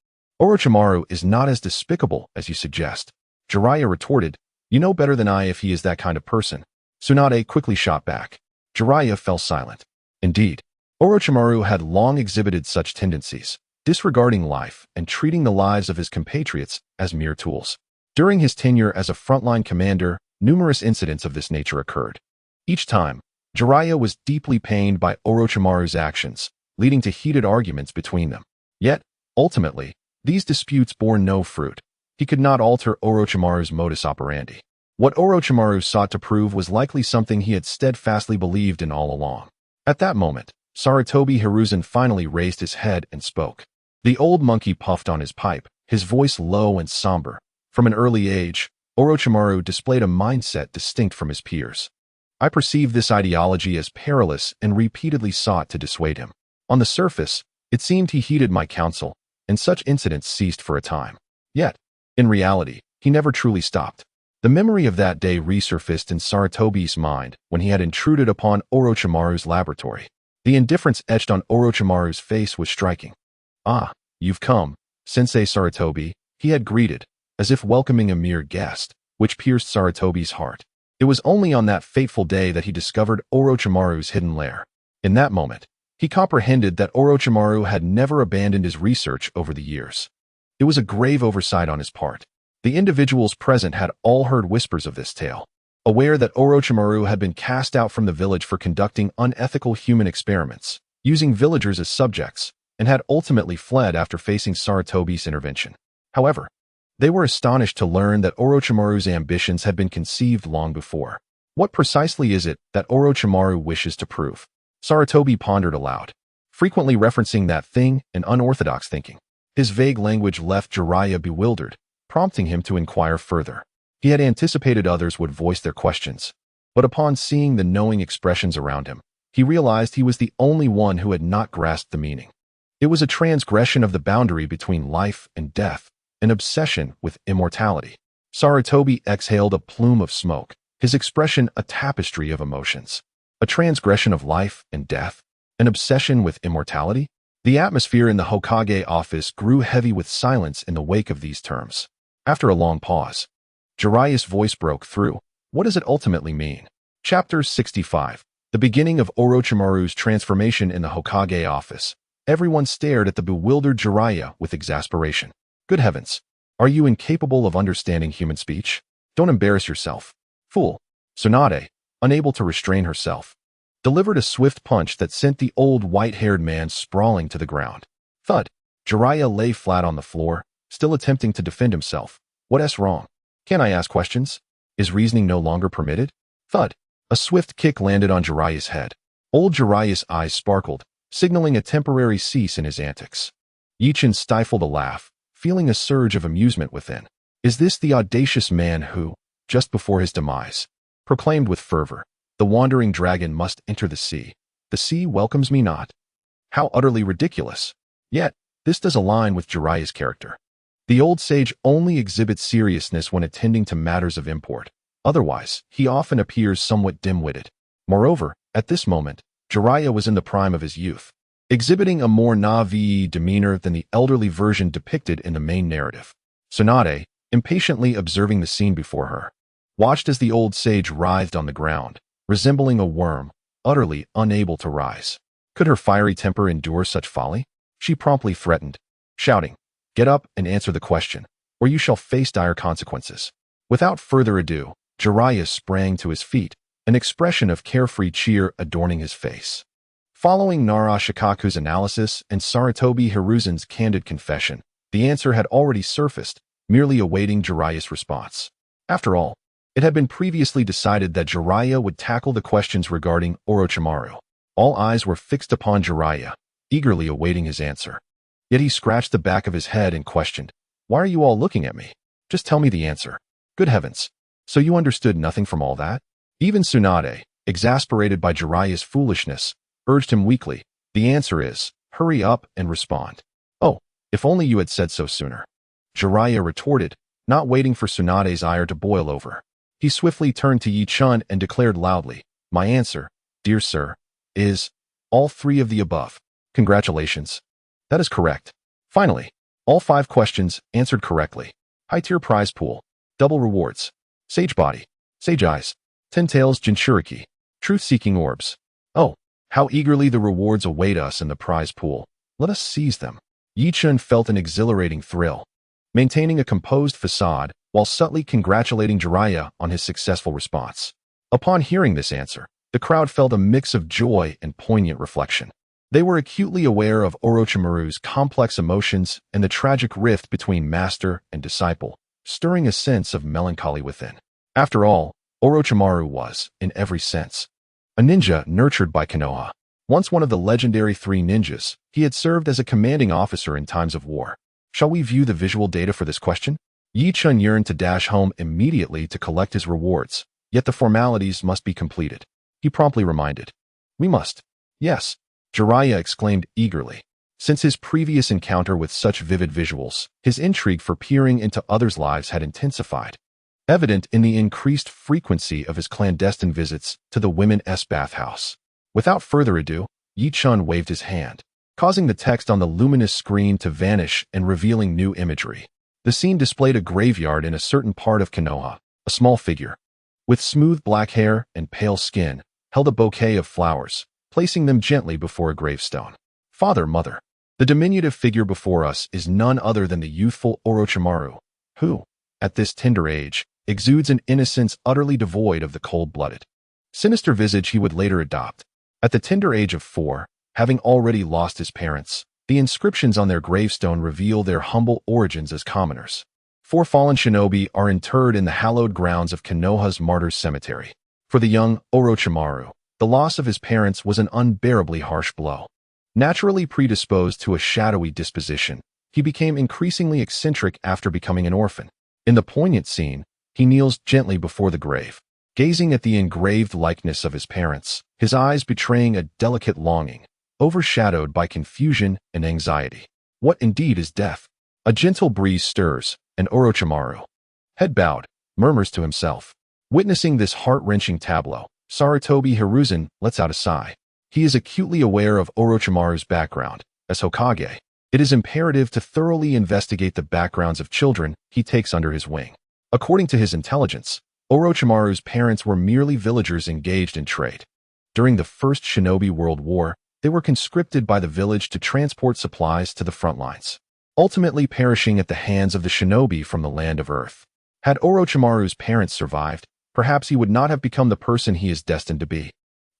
Orochimaru is not as despicable as you suggest. Jiraiya retorted, you know better than I if he is that kind of person. Tsunade quickly shot back. Jiraiya fell silent. Indeed, Orochimaru had long exhibited such tendencies, disregarding life and treating the lives of his compatriots as mere tools. During his tenure as a frontline commander, numerous incidents of this nature occurred. Each time, Jiraiya was deeply pained by Orochimaru's actions, leading to heated arguments between them. Yet, ultimately, these disputes bore no fruit. He could not alter Orochimaru's modus operandi. What Orochimaru sought to prove was likely something he had steadfastly believed in all along. At that moment, Sarutobi Hiruzen finally raised his head and spoke. The old monkey puffed on his pipe, his voice low and somber. From an early age, Orochimaru displayed a mindset distinct from his peers. I perceived this ideology as perilous and repeatedly sought to dissuade him. On the surface, it seemed he heeded my counsel, and such incidents ceased for a time. Yet, in reality, he never truly stopped. The memory of that day resurfaced in Sarutobi's mind when he had intruded upon Orochimaru's laboratory. The indifference etched on Orochimaru's face was striking. Ah, you've come, Sensei Sarutobi, he had greeted, as if welcoming a mere guest, which pierced Sarutobi's heart. It was only on that fateful day that he discovered Orochimaru's hidden lair. In that moment, he comprehended that Orochimaru had never abandoned his research over the years. It was a grave oversight on his part. The individuals present had all heard whispers of this tale. Aware that Orochimaru had been cast out from the village for conducting unethical human experiments, using villagers as subjects, and had ultimately fled after facing Sarutobi's intervention. However, they were astonished to learn that Orochimaru's ambitions had been conceived long before. What precisely is it that Orochimaru wishes to prove? Sarutobi pondered aloud, frequently referencing that thing and unorthodox thinking. His vague language left Jiraiya bewildered, prompting him to inquire further. He had anticipated others would voice their questions, but upon seeing the knowing expressions around him, he realized he was the only one who had not grasped the meaning. It was a transgression of the boundary between life and death, an obsession with immortality. Sarutobi exhaled a plume of smoke, his expression a tapestry of emotions. A transgression of life and death? An obsession with immortality? The atmosphere in the Hokage office grew heavy with silence in the wake of these terms. After a long pause, Jiraiya's voice broke through. What does it ultimately mean? Chapter 65. The beginning of Orochimaru's transformation in the Hokage office. Everyone stared at the bewildered Jiraiya with exasperation. Good heavens! Are you incapable of understanding human speech? Don't embarrass yourself. Fool! Tsunade, unable to restrain herself, delivered a swift punch that sent the old white-haired man sprawling to the ground. Thud! Jiraiya lay flat on the floor, still attempting to defend himself. What's wrong? Can I ask questions? Is reasoning no longer permitted? Thud! A swift kick landed on Jiraiya's head. Old Jiraiya's eyes sparkled, signaling a temporary cease in his antics. Yichin stifled a laugh, feeling a surge of amusement within. Is this the audacious man who, just before his demise, proclaimed with fervor, the wandering dragon must enter the sea. The sea welcomes me not. How utterly ridiculous. Yet, this does align with Jiraiya's character. The old sage only exhibits seriousness when attending to matters of import. Otherwise, he often appears somewhat dim-witted. Moreover, at this moment, Jiraiya was in the prime of his youth, exhibiting a more naive demeanor than the elderly version depicted in the main narrative. Tsunade, impatiently observing the scene before her, watched as the old sage writhed on the ground, resembling a worm, utterly unable to rise. Could her fiery temper endure such folly? She promptly threatened, shouting, "Get up and answer the question, or you shall face dire consequences." Without further ado, Jiraiya sprang to his feet, an expression of carefree cheer adorning his face. Following Nara Shikaku's analysis and Sarutobi Hiruzen's candid confession, the answer had already surfaced, merely awaiting Jiraiya's response. After all, it had been previously decided that Jiraiya would tackle the questions regarding Orochimaru. All eyes were fixed upon Jiraiya, eagerly awaiting his answer. Yet he scratched the back of his head and questioned, "Why are you all looking at me? Just tell me the answer." Good heavens! So you understood nothing from all that? Even Tsunade, exasperated by Jiraiya's foolishness, urged him weakly, "The answer is, hurry up and respond." "Oh, if only you had said so sooner," Jiraiya retorted, not waiting for Tsunade's ire to boil over. He swiftly turned to Yi Chun and declared loudly, "My answer, dear sir, is all three of the above. Congratulations." That is correct. Finally, all 5 questions answered correctly. High-tier prize pool. Double rewards. Sage body. Sage eyes. 10 tails Jinchuriki. Truth-seeking orbs. Oh, how eagerly the rewards await us in the prize pool. Let us seize them. Yi Chun felt an exhilarating thrill. Maintaining a composed facade while subtly congratulating Jiraiya on his successful response. Upon hearing this answer, the crowd felt a mix of joy and poignant reflection. They were acutely aware of Orochimaru's complex emotions and the tragic rift between master and disciple, stirring a sense of melancholy within. After all, Orochimaru was, in every sense, a ninja nurtured by Konoha. Once one of the legendary 3 ninjas, he had served as a commanding officer in times of war. Shall we view the visual data for this question? Yi Chun yearned to dash home immediately to collect his rewards, yet the formalities must be completed. He promptly reminded, "We must." "Yes," Jiraiya exclaimed eagerly. Since his previous encounter with such vivid visuals, his intrigue for peering into others' lives had intensified, evident in the increased frequency of his clandestine visits to the women's bathhouse. Without further ado, Yi Chun waved his hand, causing the text on the luminous screen to vanish and revealing new imagery. The scene displayed a graveyard in a certain part of Konoha. A small figure, with smooth black hair and pale skin, held a bouquet of flowers, placing them gently before a gravestone. "Father, mother." The diminutive figure before us is none other than the youthful Orochimaru, who, at this tender age, exudes an innocence utterly devoid of the cold-blooded, sinister visage he would later adopt. At the tender age of 4, having already lost his parents, the inscriptions on their gravestone reveal their humble origins as commoners. 4 fallen shinobi are interred in the hallowed grounds of Konoha's Martyrs Cemetery. For the young Orochimaru, the loss of his parents was an unbearably harsh blow. Naturally predisposed to a shadowy disposition, he became increasingly eccentric after becoming an orphan. In the poignant scene, he kneels gently before the grave, gazing at the engraved likeness of his parents, his eyes betraying a delicate longing, overshadowed by confusion and anxiety. What indeed is death? A gentle breeze stirs, and Orochimaru, head bowed, murmurs to himself. Witnessing this heart-wrenching tableau, Sarutobi Hiruzen lets out a sigh. He is acutely aware of Orochimaru's background. As Hokage, it is imperative to thoroughly investigate the backgrounds of children he takes under his wing. According to his intelligence, Orochimaru's parents were merely villagers engaged in trade. During the First Shinobi World War, they were conscripted by the village to transport supplies to the front lines, ultimately perishing at the hands of the shinobi from the land of Earth. Had Orochimaru's parents survived, perhaps he would not have become the person he is destined to be.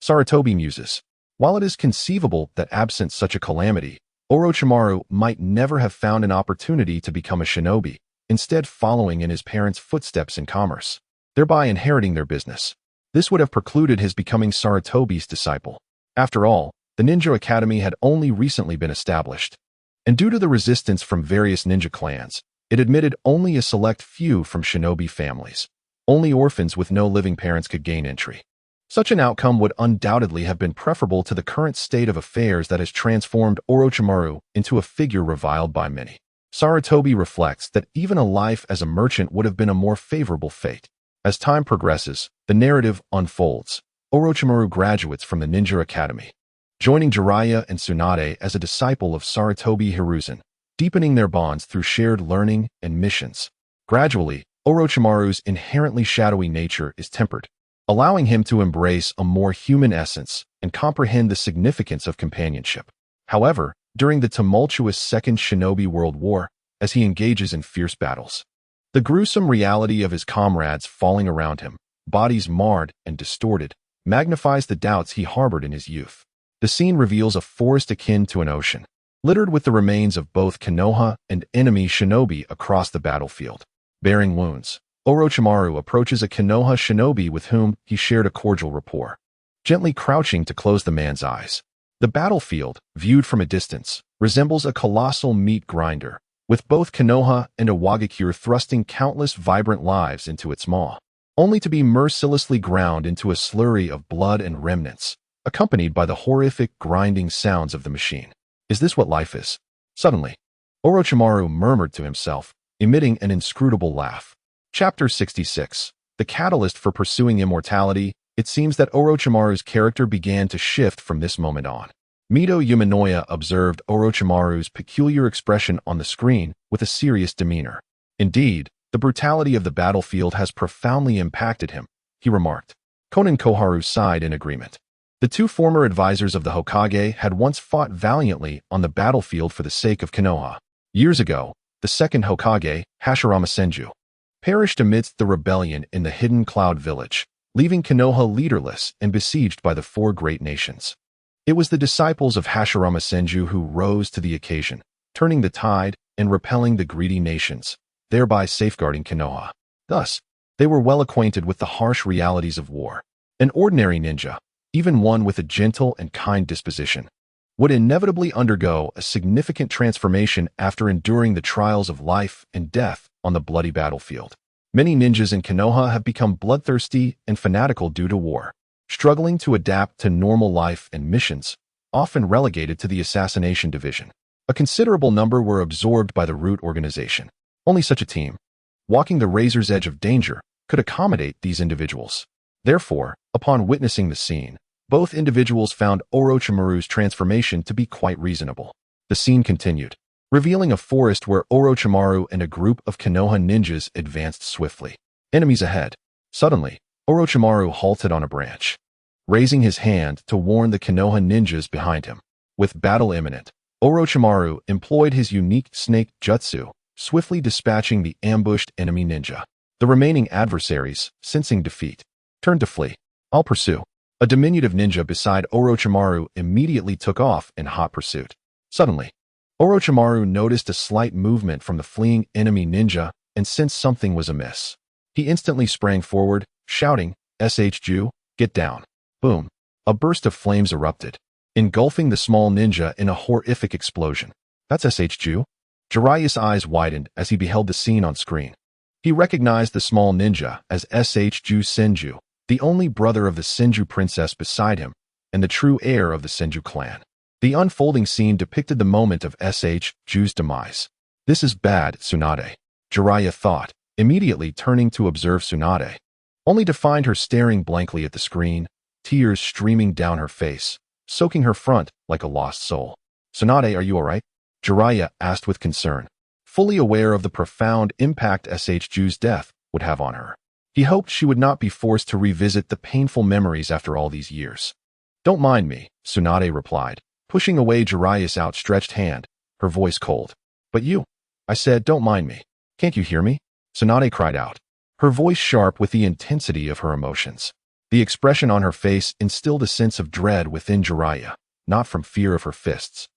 Sarutobi muses, while it is conceivable that absent such a calamity, Orochimaru might never have found an opportunity to become a shinobi, instead following in his parents' footsteps in commerce, thereby inheriting their business. This would have precluded his becoming Sarutobi's disciple. After all, the Ninja Academy had only recently been established, and due to the resistance from various ninja clans, it admitted only a select few from shinobi families. Only orphans with no living parents could gain entry. Such an outcome would undoubtedly have been preferable to the current state of affairs that has transformed Orochimaru into a figure reviled by many. Sarutobi reflects that even a life as a merchant would have been a more favorable fate. As time progresses, the narrative unfolds. Orochimaru graduates from the Ninja Academy, joining Jiraiya and Tsunade as a disciple of Sarutobi Hiruzen, deepening their bonds through shared learning and missions. Gradually, Orochimaru's inherently shadowy nature is tempered, allowing him to embrace a more human essence and comprehend the significance of companionship. However, during the tumultuous Second Shinobi World War, as he engages in fierce battles, the gruesome reality of his comrades falling around him, bodies marred and distorted, magnifies the doubts he harbored in his youth. The scene reveals a forest akin to an ocean, littered with the remains of both Konoha and enemy shinobi across the battlefield. Bearing wounds, Orochimaru approaches a Konoha shinobi with whom he shared a cordial rapport, gently crouching to close the man's eyes. The battlefield, viewed from a distance, resembles a colossal meat grinder, with both Konoha and Iwagakure thrusting countless vibrant lives into its maw, only to be mercilessly ground into a slurry of blood and remnants, accompanied by the horrific grinding sounds of the machine. Is this what life is? Suddenly, Orochimaru murmured to himself, emitting an inscrutable laugh. Chapter 66. the catalyst for pursuing immortality, it seems that Orochimaru's character began to shift from this moment on. Mito Uminoya observed Orochimaru's peculiar expression on the screen with a serious demeanor. Indeed, the brutality of the battlefield has profoundly impacted him, he remarked. Konan Koharu sighed in agreement. The two former advisors of the Hokage had once fought valiantly on the battlefield for the sake of Konoha. Years ago, the second Hokage, Hashirama Senju, perished amidst the rebellion in the Hidden Cloud Village, leaving Konoha leaderless and besieged by the four great nations. It was the disciples of Hashirama Senju who rose to the occasion, turning the tide and repelling the greedy nations, thereby safeguarding Konoha. Thus, they were well acquainted with the harsh realities of war. An ordinary ninja, even one with a gentle and kind disposition, would inevitably undergo a significant transformation after enduring the trials of life and death on the bloody battlefield. Many ninjas in Konoha have become bloodthirsty and fanatical due to war, struggling to adapt to normal life and missions, often relegated to the assassination division. A considerable number were absorbed by the Root organization. Only such a team, walking the razor's edge of danger, could accommodate these individuals. Therefore, upon witnessing the scene, both individuals found Orochimaru's transformation to be quite reasonable. The scene continued, revealing a forest where Orochimaru and a group of Konoha ninjas advanced swiftly. Enemies ahead. Suddenly, Orochimaru halted on a branch, raising his hand to warn the Konoha ninjas behind him. With battle imminent, Orochimaru employed his unique snake jutsu, swiftly dispatching the ambushed enemy ninja. The remaining adversaries, sensing defeat, turned to flee. I'll pursue. A diminutive ninja beside Orochimaru immediately took off in hot pursuit. Suddenly, Orochimaru noticed a slight movement from the fleeing enemy ninja and sensed something was amiss. He instantly sprang forward, shouting, "SH-Ju, get down." Boom. A burst of flames erupted, engulfing the small ninja in a horrific explosion. That's SH-Ju? Jiraiya's eyes widened as he beheld the scene on screen. He recognized the small ninja as SH-Ju Senju, the only brother of the Senju princess beside him, and the true heir of the Senju clan. The unfolding scene depicted the moment of SH-Ju's demise. This is bad, Tsunade, Jiraiya thought, immediately turning to observe Tsunade, only to find her staring blankly at the screen, tears streaming down her face, soaking her front like a lost soul. "Tsunade, are you alright?" Jiraiya asked with concern, fully aware of the profound impact SH-Ju's death would have on her. He hoped she would not be forced to revisit the painful memories after all these years. "Don't mind me," Tsunade replied, pushing away Jiraiya's outstretched hand, her voice cold. "But you," I said, "don't mind me. Can't you hear me?" Tsunade cried out, her voice sharp with the intensity of her emotions. The expression on her face instilled a sense of dread within Jiraiya, not from fear of her fists.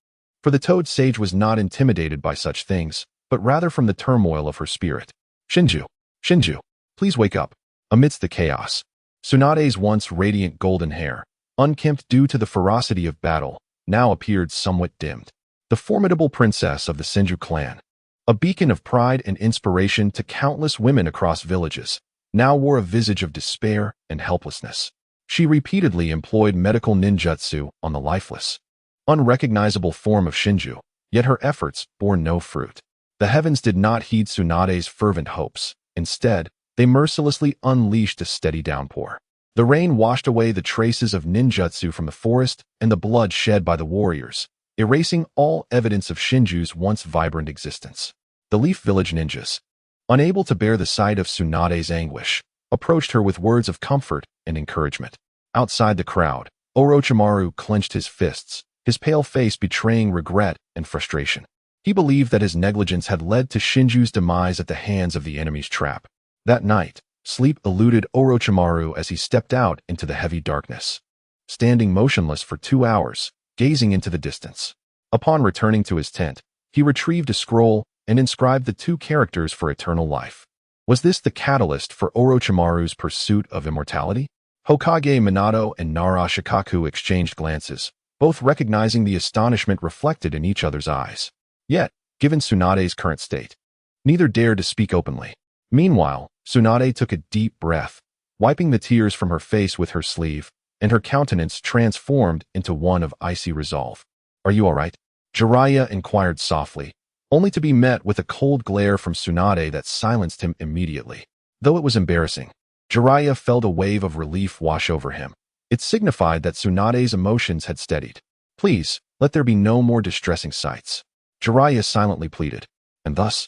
For the Toad Sage was not intimidated by such things, but rather from the turmoil of her spirit. "Shinju, Shinju, please wake up." Amidst the chaos, Tsunade's once radiant golden hair, unkempt due to the ferocity of battle, now appeared somewhat dimmed. The formidable princess of the Senju clan, a beacon of pride and inspiration to countless women across villages, now wore a visage of despair and helplessness. She repeatedly employed medical ninjutsu on the lifeless, unrecognizable form of Shinju, yet her efforts bore no fruit. The heavens did not heed Tsunade's fervent hopes. Instead, they mercilessly unleashed a steady downpour. The rain washed away the traces of ninjutsu from the forest and the blood shed by the warriors, erasing all evidence of Shinju's once vibrant existence. The Leaf Village ninjas, unable to bear the sight of Tsunade's anguish, approached her with words of comfort and encouragement. Outside the crowd, Orochimaru clenched his fists, his pale face betraying regret and frustration. He believed that his negligence had led to Shinju's demise at the hands of the enemy's trap. That night, sleep eluded Orochimaru as he stepped out into the heavy darkness, standing motionless for 2 hours, gazing into the distance. Upon returning to his tent, he retrieved a scroll and inscribed the 2 characters for eternal life. Was this the catalyst for Orochimaru's pursuit of immortality? Hokage Minato and Nara Shikaku exchanged glances, both recognizing the astonishment reflected in each other's eyes. Yet, given Tsunade's current state, neither dared to speak openly. Meanwhile, Tsunade took a deep breath, wiping the tears from her face with her sleeve, and her countenance transformed into one of icy resolve. "Are you all right?" Jiraiya inquired softly, only to be met with a cold glare from Tsunade that silenced him immediately. Though it was embarrassing, Jiraiya felt a wave of relief wash over him. It signified that Tsunade's emotions had steadied. Please, let there be no more distressing sights. Jiraiya silently pleaded. And thus,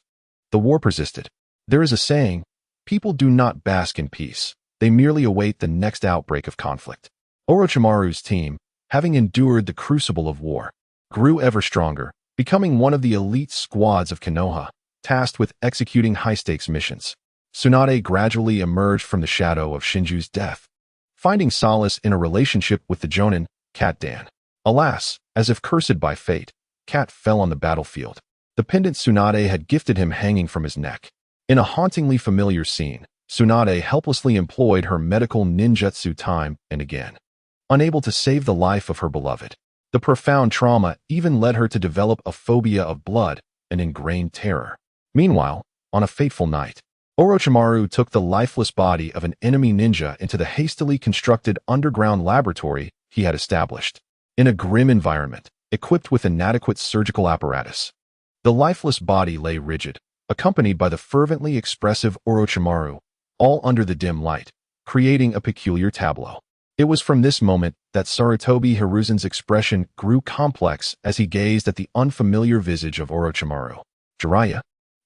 the war persisted. There is a saying, people do not bask in peace. They merely await the next outbreak of conflict. Orochimaru's team, having endured the crucible of war, grew ever stronger, becoming one of the elite squads of Konoha, tasked with executing high-stakes missions. Tsunade gradually emerged from the shadow of Shinju's death, finding solace in a relationship with the Jonin, Cat Dan. Alas, as if cursed by fate, Cat fell on the battlefield. The pendant Tsunade had gifted him hanging from his neck. In a hauntingly familiar scene, Tsunade helplessly employed her medical ninjutsu time and again, unable to save the life of her beloved. The profound trauma even led her to develop a phobia of blood, an ingrained terror. Meanwhile, on a fateful night, Orochimaru took the lifeless body of an enemy ninja into the hastily constructed underground laboratory he had established. In a grim environment, equipped with inadequate surgical apparatus, the lifeless body lay rigid, accompanied by the fervently expressive Orochimaru, all under the dim light, creating a peculiar tableau. It was from this moment that Sarutobi Hiruzen's expression grew complex as he gazed at the unfamiliar visage of Orochimaru. Jiraiya,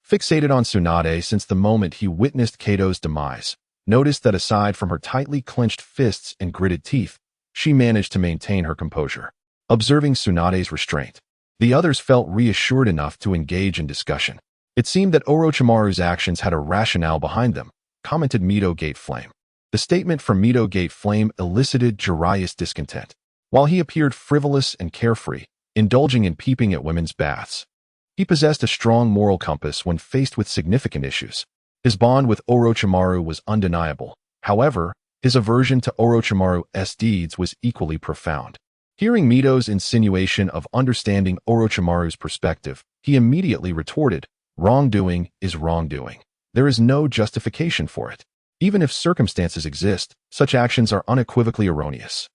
fixated on Tsunade since the moment he witnessed Kato's demise, noticed that aside from her tightly clenched fists and gritted teeth, she managed to maintain her composure. Observing Tsunade's restraint, the others felt reassured enough to engage in discussion. It seemed that Orochimaru's actions had a rationale behind them, commented Mito Gate Flame. The statement from Mito Gate Flame elicited Jiraiya's discontent. While he appeared frivolous and carefree, indulging in peeping at women's baths, he possessed a strong moral compass when faced with significant issues. His bond with Orochimaru was undeniable. However, his aversion to Orochimaru's deeds was equally profound. Hearing Mito's insinuation of understanding Orochimaru's perspective, he immediately retorted, "Wrongdoing is wrongdoing. There is no justification for it. Even if circumstances exist, such actions are unequivocally erroneous."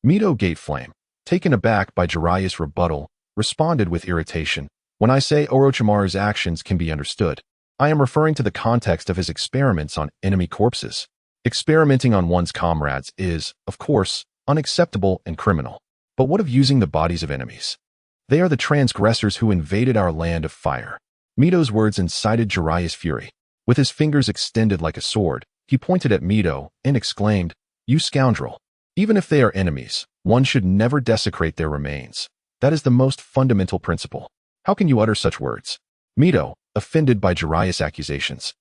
Mito Gate Flame, taken aback by Jiraiya's rebuttal, responded with irritation. "When I say Orochimaru's actions can be understood, I am referring to the context of his experiments on enemy corpses. Experimenting on one's comrades is, of course, unacceptable and criminal. But what of using the bodies of enemies? They are the transgressors who invaded our land of fire." Mito's words incited Jiraiya's fury. With his fingers extended like a sword, he pointed at Mito and exclaimed, "You scoundrel! Even if they are enemies, one should never desecrate their remains. That is the most fundamental principle. How can you utter such words?" Mito, offended by Jiraiya's accusations,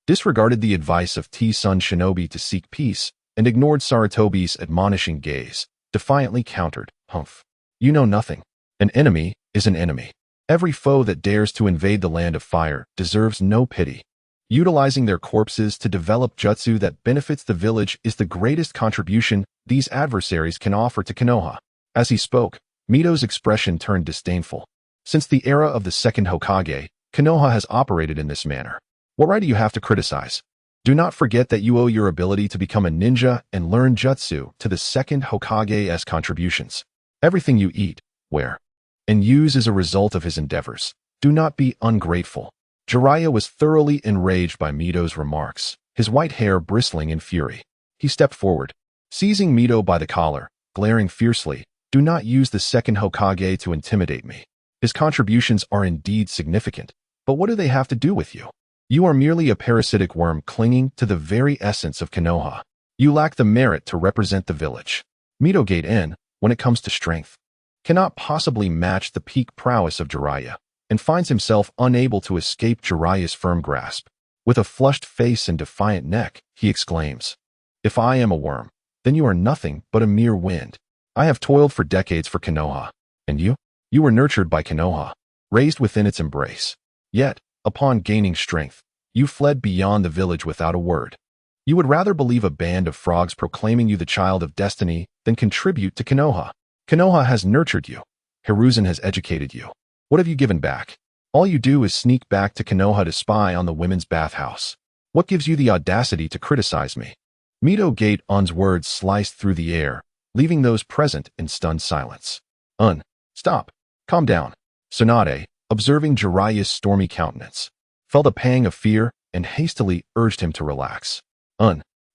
disregarded the advice of T-Sun Shinobi to seek peace and ignored Sarutobi's admonishing gaze, defiantly countered, "Humph. You know nothing. An enemy is an enemy. Every foe that dares to invade the land of fire deserves no pity. Utilizing their corpses to develop jutsu that benefits the village is the greatest contribution these adversaries can offer to Konoha." As he spoke, Mito's expression turned disdainful. Since the era of the second Hokage, Konoha has operated in this manner. What right do you have to criticize? Do not forget that you owe your ability to become a ninja and learn jutsu to the second Hokage's contributions. Everything you eat, wear, and use is a result of his endeavors. Do not be ungrateful. Jiraiya was thoroughly enraged by Mito's remarks, his white hair bristling in fury. He stepped forward, seizing Mito by the collar, glaring fiercely, "Do not use the second Hokage to intimidate me. His contributions are indeed significant, but what do they have to do with you? You are merely a parasitic worm clinging to the very essence of Konoha. You lack the merit to represent the village." Mito Gate N, when it comes to strength, cannot possibly match the peak prowess of Jiraiya, and finds himself unable to escape Jiraiya's firm grasp. With a flushed face and defiant neck, he exclaims, "If I am a worm, then you are nothing but a mere wind. I have toiled for decades for Konoha, and you? You were nurtured by Konoha, raised within its embrace. Yet, upon gaining strength, you fled beyond the village without a word. You would rather believe a band of frogs proclaiming you the child of destiny than contribute to Konoha. Konoha has nurtured you. Hiruzen has educated you. What have you given back? All you do is sneak back to Konoha to spy on the women's bathhouse. What gives you the audacity to criticize me?" Mito Gate Un's words sliced through the air, leaving those present in stunned silence. Stop. Calm down." Tsunade, observing Jiraiya's stormy countenance, felt a pang of fear and hastily urged him to relax.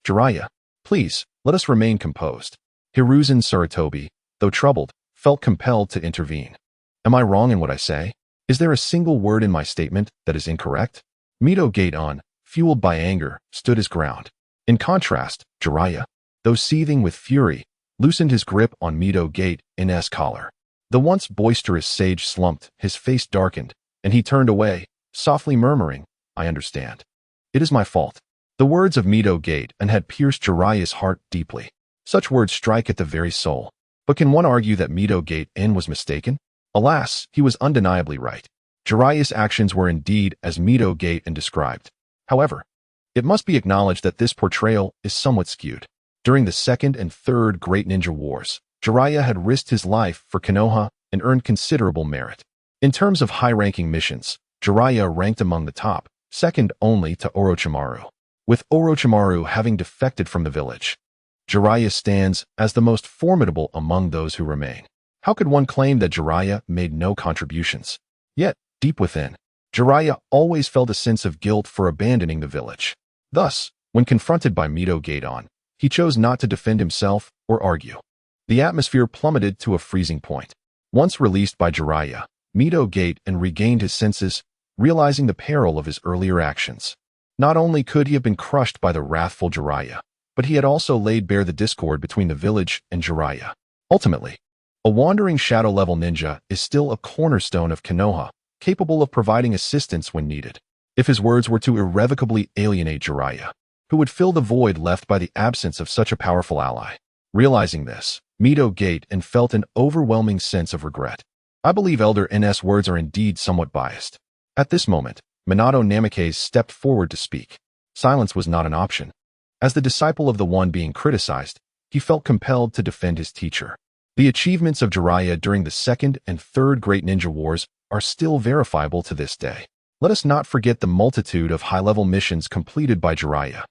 Jiraiya, please, let us remain composed. Hiruzen Sarutobi, though troubled, felt compelled to intervene. Am I wrong in what I say? Is there a single word in my statement that is incorrect? Mito Gaeton, fueled by anger, stood his ground. In contrast, Jiraiya, though seething with fury, loosened his grip on Mito Gaeton's collar. The once boisterous sage slumped, his face darkened, and he turned away, softly murmuring, I understand. It is my fault. The words of Mito Gaeton had pierced Jiraiya's heart deeply. Such words strike at the very soul. But can one argue that Mito Gaeton was mistaken? Alas, he was undeniably right. Jiraiya's actions were indeed as Mito Gaeton described. However, it must be acknowledged that this portrayal is somewhat skewed. During the Second and Third Great Ninja Wars, Jiraiya had risked his life for Konoha and earned considerable merit. In terms of high-ranking missions, Jiraiya ranked among the top, second only to Orochimaru. With Orochimaru having defected from the village, Jiraiya stands as the most formidable among those who remain. How could one claim that Jiraiya made no contributions? Yet, deep within, Jiraiya always felt a sense of guilt for abandoning the village. Thus, when confronted by Mito Gaeton, he chose not to defend himself or argue. The atmosphere plummeted to a freezing point. Once released by Jiraiya, Mito Gaeton regained his senses, realizing the peril of his earlier actions. Not only could he have been crushed by the wrathful Jiraiya, but he had also laid bare the discord between the village and Jiraiya. Ultimately, a wandering shadow-level ninja is still a cornerstone of Konoha, capable of providing assistance when needed. If his words were to irrevocably alienate Jiraiya, who would fill the void left by the absence of such a powerful ally? Realizing this, Mito Gaeton felt an overwhelming sense of regret. I believe Elder NS words are indeed somewhat biased. At this moment, Minato Namikaze stepped forward to speak. Silence was not an option. As the disciple of the one being criticized, he felt compelled to defend his teacher. The achievements of Jiraiya during the Second and Third Great Ninja Wars are still verifiable to this day. Let us not forget the multitude of high-level missions completed by Jiraiya,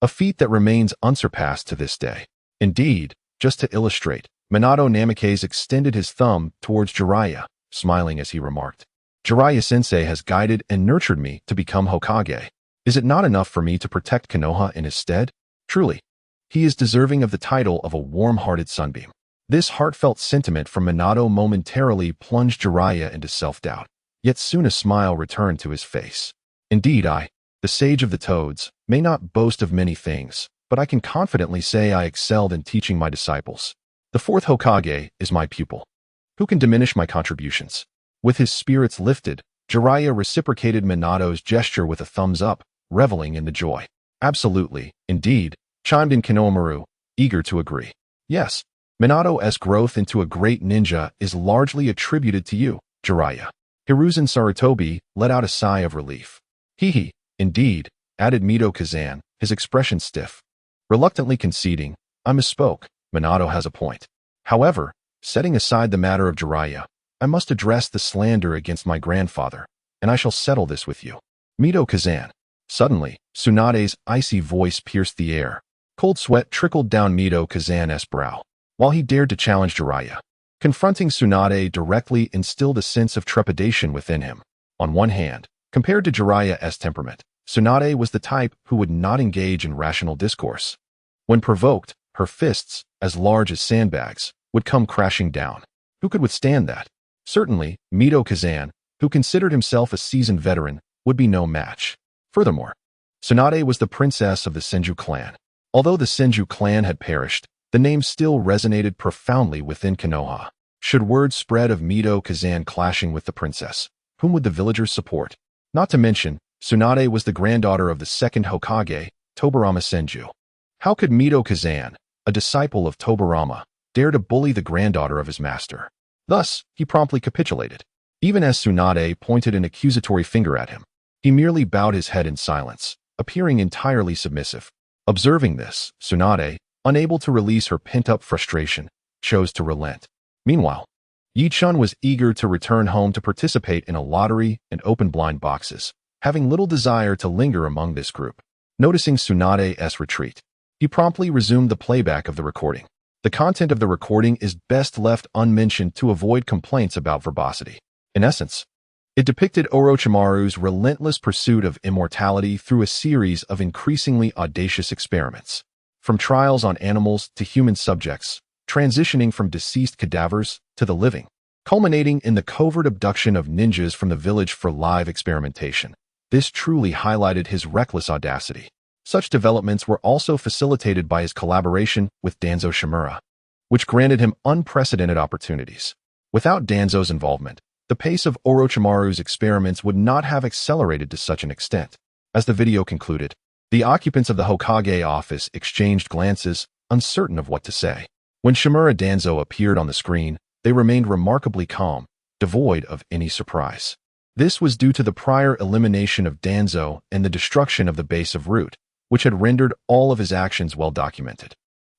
a feat that remains unsurpassed to this day. Indeed, just to illustrate, Minato Namikaze extended his thumb towards Jiraiya, smiling as he remarked, Jiraiya-sensei has guided and nurtured me to become Hokage. Is it not enough for me to protect Konoha in his stead? Truly, he is deserving of the title of a warm-hearted sunbeam. This heartfelt sentiment from Minato momentarily plunged Jiraiya into self-doubt, yet soon a smile returned to his face. Indeed, I, the sage of the toads, may not boast of many things, but I can confidently say I excelled in teaching my disciples. The Fourth Hokage is my pupil. Who can diminish my contributions? With his spirits lifted, Jiraiya reciprocated Minato's gesture with a thumbs up, reveling in the joy. Absolutely, indeed, chimed in Konohamaru, eager to agree. Yes, Minato's growth into a great ninja is largely attributed to you, Jiraiya. Hiruzen Sarutobi let out a sigh of relief. Hee, indeed, added Mito Kazan, his expression stiff. Reluctantly conceding, I misspoke, Minato has a point. However, setting aside the matter of Jiraiya, I must address the slander against my grandfather, and I shall settle this with you. Mito Kazan. Suddenly, Tsunade's icy voice pierced the air. Cold sweat trickled down Mito Kazan's brow, while he dared to challenge Jiraiya. Confronting Tsunade directly instilled a sense of trepidation within him. On one hand, compared to Jiraiya's temperament, Tsunade was the type who would not engage in rational discourse. When provoked, her fists, as large as sandbags, would come crashing down. Who could withstand that? Certainly, Mito Kazan, who considered himself a seasoned veteran, would be no match. Furthermore, Tsunade was the princess of the Senju clan. Although the Senju clan had perished, the name still resonated profoundly within Konoha. Should word spread of Mito Kazan clashing with the princess, whom would the villagers support? Not to mention, Tsunade was the granddaughter of the second Hokage, Tobirama Senju. How could Mito Kazan, a disciple of Tobirama, dare to bully the granddaughter of his master? Thus, he promptly capitulated. Even as Tsunade pointed an accusatory finger at him, he merely bowed his head in silence, appearing entirely submissive. Observing this, Tsunade, unable to release her pent-up frustration, chose to relent. Meanwhile, Yi-chun was eager to return home to participate in a lottery and open blind boxes, having little desire to linger among this group. Noticing Tsunade's retreat, he promptly resumed the playback of the recording. The content of the recording is best left unmentioned to avoid complaints about verbosity. In essence, it depicted Orochimaru's relentless pursuit of immortality through a series of increasingly audacious experiments. from trials on animals to human subjects, transitioning from deceased cadavers to the living, culminating in the covert abduction of ninjas from the village for live experimentation. This truly highlighted his reckless audacity. Such developments were also facilitated by his collaboration with Danzo Shimura, which granted him unprecedented opportunities. Without Danzo's involvement, the pace of Orochimaru's experiments would not have accelerated to such an extent. As the video concluded, the occupants of the Hokage office exchanged glances, uncertain of what to say. When Shimura Danzo appeared on the screen, they remained remarkably calm, devoid of any surprise. This was due to the prior elimination of Danzo and the destruction of the base of Root, which had rendered all of his actions well documented.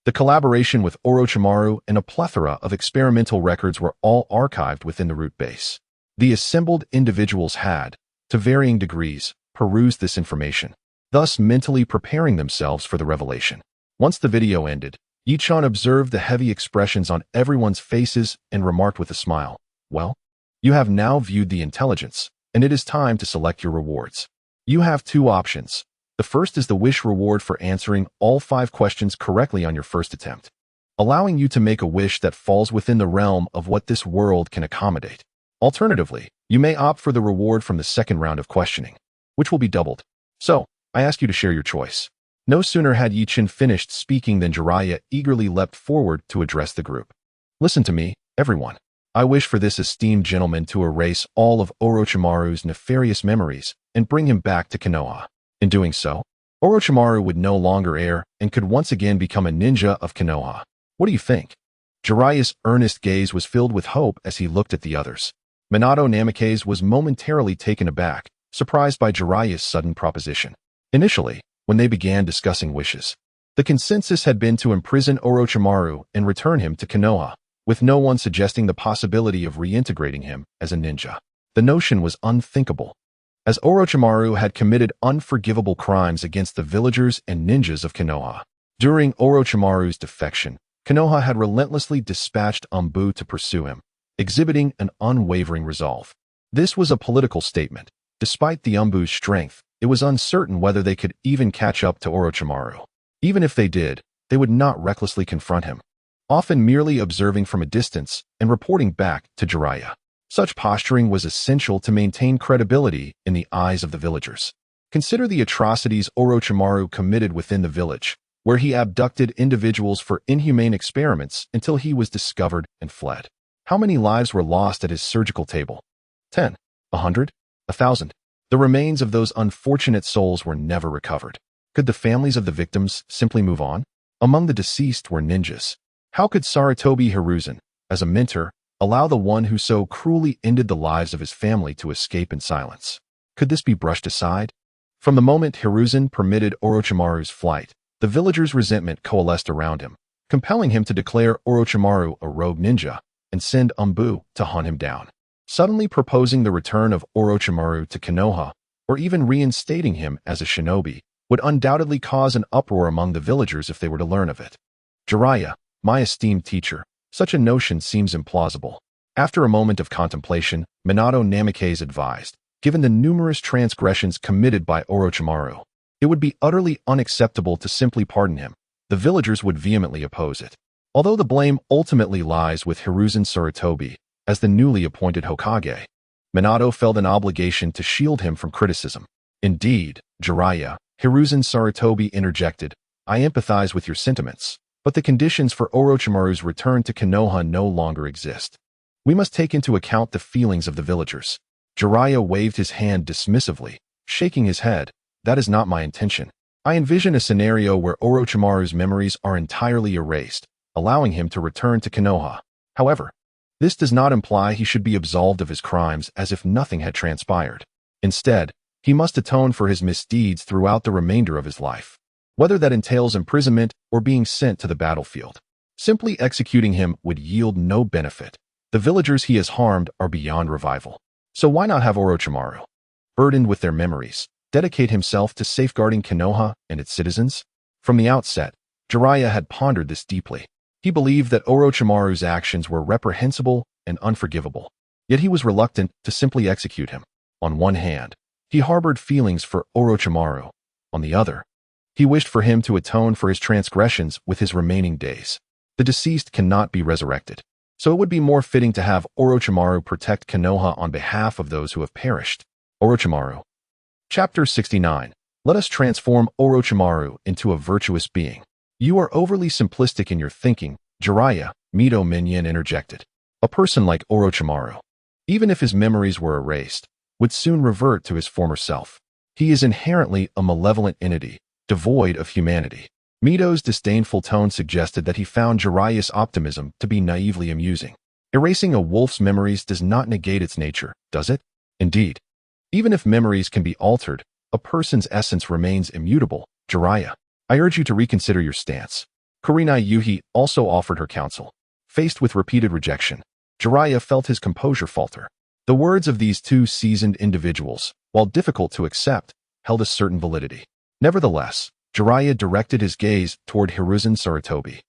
The collaboration with Orochimaru and a plethora of experimental records were all archived within the Root base. The assembled individuals had, to varying degrees, perused this information, thus mentally preparing themselves for the revelation. Once the video ended, Yichan observed the heavy expressions on everyone's faces and remarked with a smile, "Well, you have now viewed the intelligence, and it is time to select your rewards. You have two options. The first is the wish reward for answering all 5 questions correctly on your first attempt, allowing you to make a wish that falls within the realm of what this world can accommodate. Alternatively, you may opt for the reward from the second round of questioning, which will be doubled. So, I ask you to share your choice." No sooner had Yichan finished speaking than Jiraiya eagerly leapt forward to address the group. "Listen to me, everyone. I wish for this esteemed gentleman to erase all of Orochimaru's nefarious memories and bring him back to Konoha. In doing so, Orochimaru would no longer err and could once again become a ninja of Konoha. What do you think?" Jiraiya's earnest gaze was filled with hope as he looked at the others. Minato Namikaze was momentarily taken aback, surprised by Jiraiya's sudden proposition. Initially, when they began discussing wishes, the consensus had been to imprison Orochimaru and return him to Konoha, with no one suggesting the possibility of reintegrating him as a ninja. The notion was unthinkable, as Orochimaru had committed unforgivable crimes against the villagers and ninjas of Konoha. During Orochimaru's defection, Konoha had relentlessly dispatched Anbu to pursue him, exhibiting an unwavering resolve. This was a political statement. Despite the Anbu's strength, it was uncertain whether they could even catch up to Orochimaru. Even if they did, they would not recklessly confront him, often merely observing from a distance and reporting back to Jiraiya. Such posturing was essential to maintain credibility in the eyes of the villagers. Consider the atrocities Orochimaru committed within the village, where he abducted individuals for inhumane experiments until he was discovered and fled. How many lives were lost at his surgical table? 10, 100, 1,000. The remains of those unfortunate souls were never recovered. Could the families of the victims simply move on? Among the deceased were ninjas. How could Sarutobi Hiruzen, as a mentor, allow the one who so cruelly ended the lives of his family to escape in silence? Could this be brushed aside? From the moment Hiruzen permitted Orochimaru's flight, the villagers' resentment coalesced around him, compelling him to declare Orochimaru a rogue ninja and send Anbu to hunt him down. Suddenly proposing the return of Orochimaru to Konoha, or even reinstating him as a shinobi, would undoubtedly cause an uproar among the villagers if they were to learn of it. "Jiraiya, my esteemed teacher, such a notion seems implausible." After a moment of contemplation, Minato Namikaze advised, given the numerous transgressions committed by Orochimaru, it would be utterly unacceptable to simply pardon him. The villagers would vehemently oppose it. Although the blame ultimately lies with Hiruzen Sarutobi, as the newly appointed Hokage, Minato felt an obligation to shield him from criticism. "Indeed, Jiraiya," Hiruzen Sarutobi interjected, "I empathize with your sentiments, but the conditions for Orochimaru's return to Konoha no longer exist. We must take into account the feelings of the villagers." Jiraiya waved his hand dismissively, shaking his head. "That is not my intention. I envision a scenario where Orochimaru's memories are entirely erased, allowing him to return to Konoha. However, this does not imply he should be absolved of his crimes as if nothing had transpired. Instead, he must atone for his misdeeds throughout the remainder of his life, whether that entails imprisonment or being sent to the battlefield. Simply executing him would yield no benefit. The villagers he has harmed are beyond revival. So why not have Orochimaru, burdened with their memories, dedicate himself to safeguarding Konoha and its citizens? From the outset, Jiraiya had pondered this deeply. He believed that Orochimaru's actions were reprehensible and unforgivable, yet he was reluctant to simply execute him. On one hand, he harbored feelings for Orochimaru. On the other, He wished for him to atone for his transgressions with his remaining days. The deceased cannot be resurrected, so it would be more fitting to have Orochimaru protect Konoha on behalf of those who have perished. Orochimaru. Chapter 69. Let us transform Orochimaru into a virtuous being. You are overly simplistic in your thinking, Jiraiya, Mito Minion interjected. A person like Orochimaru, even if his memories were erased, would soon revert to his former self. He is inherently a malevolent entity, devoid of humanity. Mito's disdainful tone suggested that he found Jiraiya's optimism to be naively amusing. Erasing a wolf's memories does not negate its nature, does it? Indeed. Even if memories can be altered, a person's essence remains immutable. Jiraiya, I urge you to reconsider your stance. Kurenai Yuhi also offered her counsel. Faced with repeated rejection, Jiraiya felt his composure falter. The words of these two seasoned individuals, while difficult to accept, held a certain validity. Nevertheless, Jiraiya directed his gaze toward Hiruzen Sarutobi,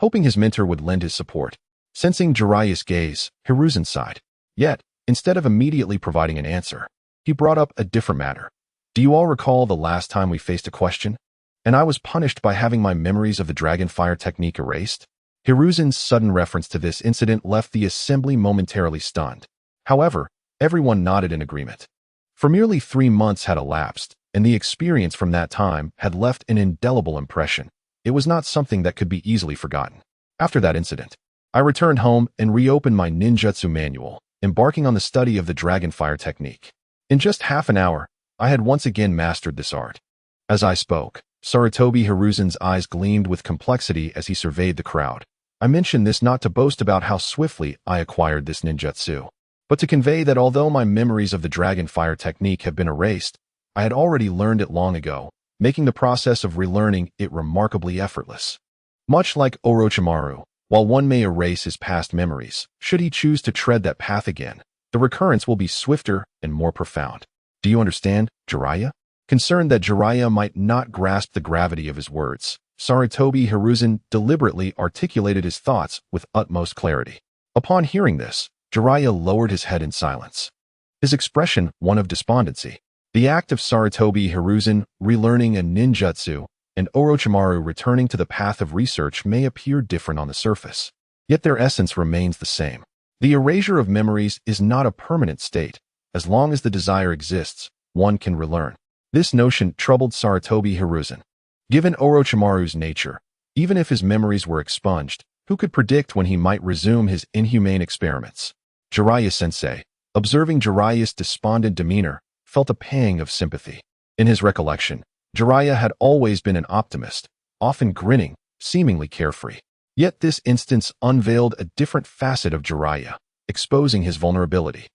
hoping his mentor would lend his support. Sensing Jiraiya's gaze, Hiruzen sighed. Yet, instead of immediately providing an answer, he brought up a different matter. Do you all recall the last time we faced a question? And I was punished by having my memories of the dragon fire technique erased? Hiruzen's sudden reference to this incident left the assembly momentarily stunned. However, everyone nodded in agreement. For nearly 3 months had elapsed, and the experience from that time had left an indelible impression. It was not something that could be easily forgotten. After that incident, I returned home and reopened my ninjutsu manual, embarking on the study of the dragon fire technique. In just half an hour, I had once again mastered this art. As I spoke, Sarutobi Hiruzen's eyes gleamed with complexity as he surveyed the crowd. I mention this not to boast about how swiftly I acquired this ninjutsu, but to convey that although my memories of the dragon fire technique have been erased, I had already learned it long ago, making the process of relearning it remarkably effortless. Much like Orochimaru, while one may erase his past memories, should he choose to tread that path again, the recurrence will be swifter and more profound. Do you understand, Jiraiya? Concerned that Jiraiya might not grasp the gravity of his words, Sarutobi Hiruzen deliberately articulated his thoughts with utmost clarity. Upon hearing this, Jiraiya lowered his head in silence, his expression one of despondency. The act of Sarutobi Hiruzen relearning a ninjutsu and Orochimaru returning to the path of research may appear different on the surface, yet their essence remains the same. The erasure of memories is not a permanent state. As long as the desire exists, one can relearn. This notion troubled Sarutobi Hiruzen. Given Orochimaru's nature, even if his memories were expunged, who could predict when he might resume his inhumane experiments? Jiraiya-sensei, observing Jiraiya's despondent demeanor, felt a pang of sympathy. In his recollection, Jiraiya had always been an optimist, often grinning, seemingly carefree. Yet this instance unveiled a different facet of Jiraiya, exposing his vulnerability.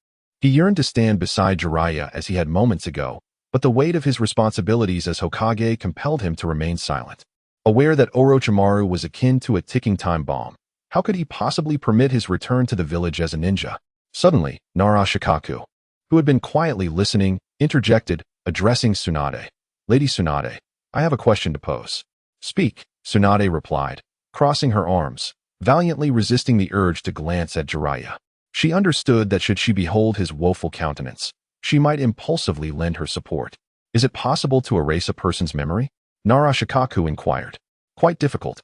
He yearned to stand beside Jiraiya as he had moments ago, but the weight of his responsibilities as Hokage compelled him to remain silent. Aware that Orochimaru was akin to a ticking time bomb, how could he possibly permit his return to the village as a ninja? Suddenly, Nara Shikaku, who had been quietly listening, interjected, addressing Tsunade. Lady Tsunade, I have a question to pose. Speak, Tsunade replied, crossing her arms, valiantly resisting the urge to glance at Jiraiya. She understood that should she behold his woeful countenance, she might impulsively lend her support. Is it possible to erase a person's memory? Nara Shikaku inquired. Quite difficult.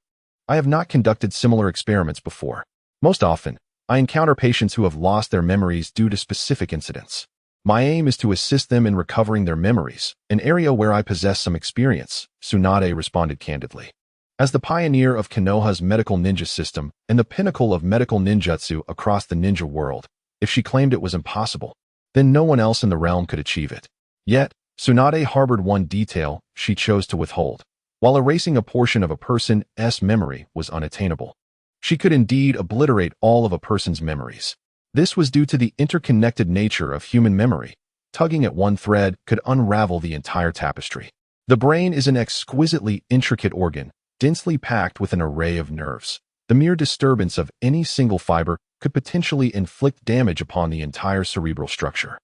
I have not conducted similar experiments before. Most often, I encounter patients who have lost their memories due to specific incidents. My aim is to assist them in recovering their memories, an area where I possess some experience, Tsunade responded candidly. As the pioneer of Konoha's medical ninja system and the pinnacle of medical ninjutsu across the ninja world, if she claimed it was impossible, then no one else in the realm could achieve it. Yet, Tsunade harbored one detail she chose to withhold. While erasing a portion of a person's memory was unattainable, she could indeed obliterate all of a person's memories. This was due to the interconnected nature of human memory. Tugging at one thread could unravel the entire tapestry. The brain is an exquisitely intricate organ, densely packed with an array of nerves. The mere disturbance of any single fiber could potentially inflict damage upon the entire cerebral structure.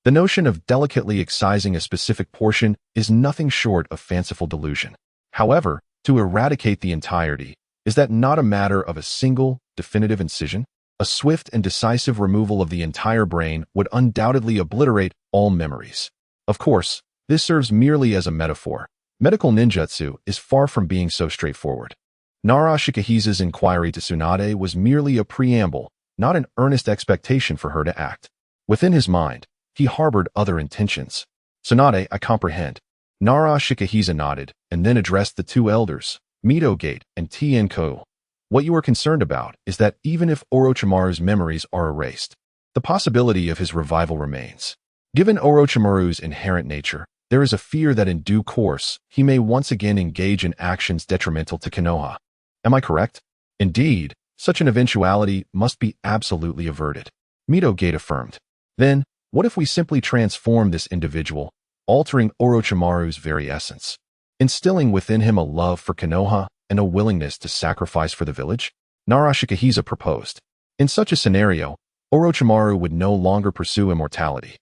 The notion of delicately excising a specific portion is nothing short of fanciful delusion. However, to eradicate the entirety, is that not a matter of a single, definitive incision? A swift and decisive removal of the entire brain would undoubtedly obliterate all memories. Of course, this serves merely as a metaphor. Medical ninjutsu is far from being so straightforward. Nara Shikahisa's inquiry to Tsunade was merely a preamble, not an earnest expectation for her to act. Within his mind, he harbored other intentions. "Tsunade, I comprehend." Nara Shikahisa nodded, and then addressed the two elders, Mito Gate and Tenko. "What you are concerned about is that even if Orochimaru's memories are erased, the possibility of his revival remains. Given Orochimaru's inherent nature, there is a fear that in due course, he may once again engage in actions detrimental to Konoha. Am I correct?" "Indeed, such an eventuality must be absolutely averted," Mito Gate affirmed. "Then, what if we simply transform this individual, altering Orochimaru's very essence, instilling within him a love for Konoha and a willingness to sacrifice for the village?" Nara Shikahisa proposed. In such a scenario, Orochimaru would no longer pursue immortality,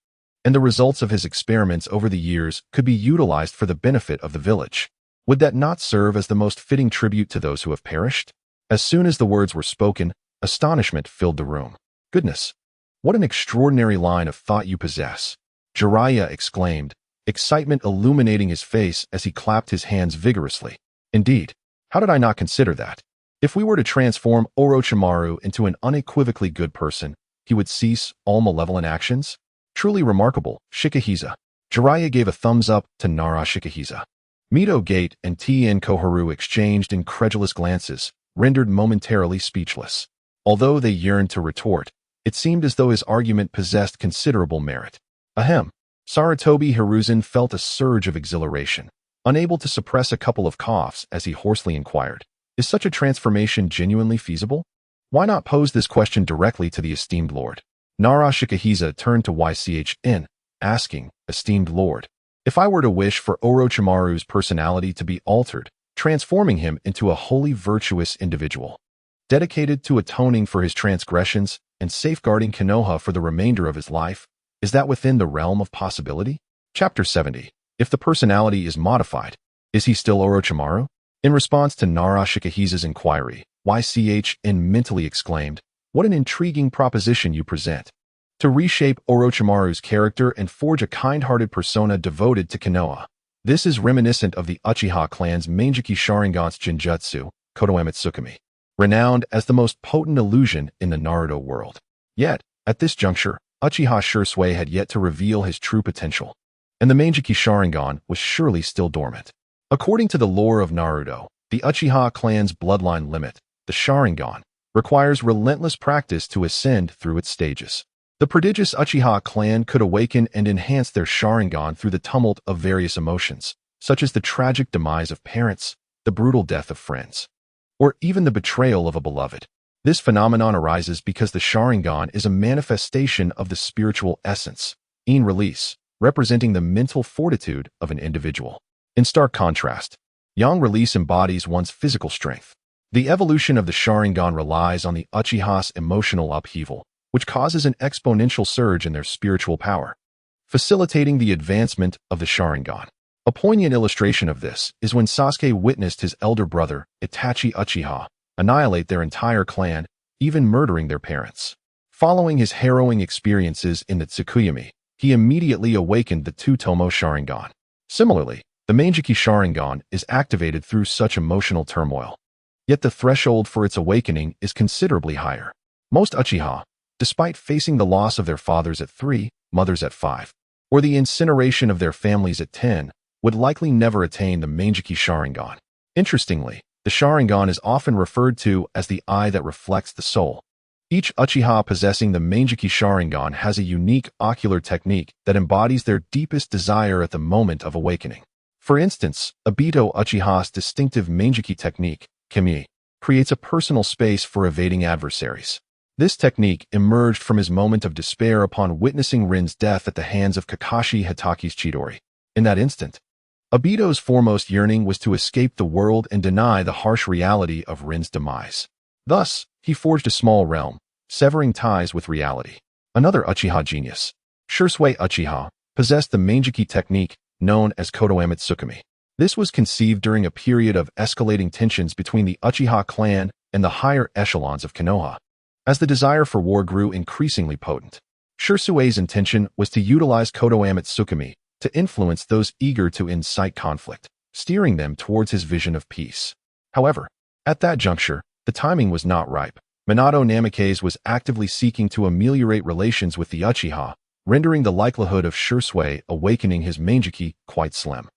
and the results of his experiments over the years could be utilized for the benefit of the village. Would that not serve as the most fitting tribute to those who have perished? As soon as the words were spoken, astonishment filled the room. "Goodness, what an extraordinary line of thought you possess," Jiraiya exclaimed, excitement illuminating his face as he clapped his hands vigorously. "Indeed, how did I not consider that? If we were to transform Orochimaru into an unequivocally good person, he would cease all malevolent actions? Truly remarkable, Shikahisa." Jiraiya gave a thumbs up to Nara Shikahisa. Mito Gate and Tenko exchanged incredulous glances, rendered momentarily speechless. Although they yearned to retort, it seemed as though his argument possessed considerable merit. Ahem. Sarutobi Hiruzen felt a surge of exhilaration, unable to suppress a couple of coughs as he hoarsely inquired, "Is such a transformation genuinely feasible? Why not pose this question directly to the esteemed lord?" Nara Shikahisa turned to YCHN, asking, "Esteemed lord, if I were to wish for Orochimaru's personality to be altered, transforming him into a wholly virtuous individual, dedicated to atoning for his transgressions and safeguarding Konoha for the remainder of his life, is that within the realm of possibility?" Chapter 70. If the personality is modified, is he still Orochimaru? In response to Nara Shikahisa's inquiry, YCHN mentally exclaimed, "What an intriguing proposition you present. To reshape Orochimaru's character and forge a kind-hearted persona devoted to Konoha. This is reminiscent of the Uchiha clan's Mangeki Sharingan's Jinjutsu, Kodoeme Tsukumi, renowned as the most potent illusion in the Naruto world. Yet, at this juncture, Uchiha Shursui had yet to reveal his true potential, and the Mangeki Sharingan was surely still dormant. According to the lore of Naruto, the Uchiha clan's bloodline limit, the Sharingan, requires relentless practice to ascend through its stages. The prodigious Uchiha clan could awaken and enhance their Sharingan through the tumult of various emotions, such as the tragic demise of parents, the brutal death of friends, or even the betrayal of a beloved. This phenomenon arises because the Sharingan is a manifestation of the spiritual essence, in release, representing the mental fortitude of an individual. In stark contrast, yang release embodies one's physical strength. The evolution of the Sharingan relies on the Uchiha's emotional upheaval, which causes an exponential surge in their spiritual power, facilitating the advancement of the Sharingan. A poignant illustration of this is when Sasuke witnessed his elder brother, Itachi Uchiha, annihilate their entire clan, even murdering their parents. Following his harrowing experiences in the Tsukuyomi, he immediately awakened the Two-Tomo Sharingan. Similarly, the Mangeki Sharingan is activated through such emotional turmoil. Yet the threshold for its awakening is considerably higher. Most Uchiha, despite facing the loss of their fathers at 3, mothers at 5, or the incineration of their families at 10, would likely never attain the Mangeki Sharingan. Interestingly, the Sharingan is often referred to as the eye that reflects the soul. Each Uchiha possessing the Mangeki Sharingan has a unique ocular technique that embodies their deepest desire at the moment of awakening. For instance, Obito Uchiha's distinctive Mangeki technique, Kimi, creates a personal space for evading adversaries. This technique emerged from his moment of despair upon witnessing Rin's death at the hands of Kakashi Hitachi's Chidori. In that instant, Obito's foremost yearning was to escape the world and deny the harsh reality of Rin's demise. Thus, he forged a small realm, severing ties with reality. Another Uchiha genius, Shursui Uchiha, possessed the Mangeki technique known as Kodoeme Tsukumi. This was conceived during a period of escalating tensions between the Uchiha clan and the higher echelons of Konoha. As the desire for war grew increasingly potent, Shursui's intention was to utilize Kodoeme Tsukumi to influence those eager to incite conflict. steering them towards his vision of peace. However, at that juncture, the timing was not ripe. Minato Namikaze was actively seeking to ameliorate relations with the Uchiha, rendering the likelihood of Shursui awakening his Mangekyou quite slim.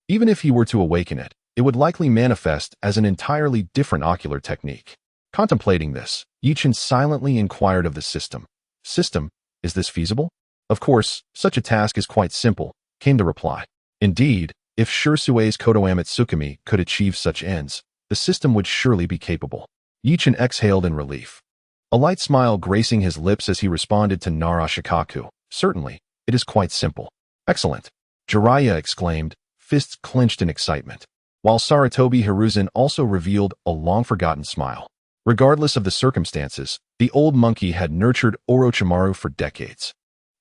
Even if he were to awaken it, it would likely manifest as an entirely different ocular technique. Contemplating this, Yichen silently inquired of the system. System, is this feasible? Of course, such a task is quite simple, came the reply. Indeed, if Shursui's Kodoame Tsukumi could achieve such ends, the system would surely be capable. Yichen exhaled in relief. A light smile gracing his lips as he responded to Nara Shikaku. Certainly, it is quite simple. Excellent. Jiraiya exclaimed, fists clenched in excitement, while Sarutobi Hiruzen also revealed a long-forgotten smile. Regardless of the circumstances, the old monkey had nurtured Orochimaru for decades,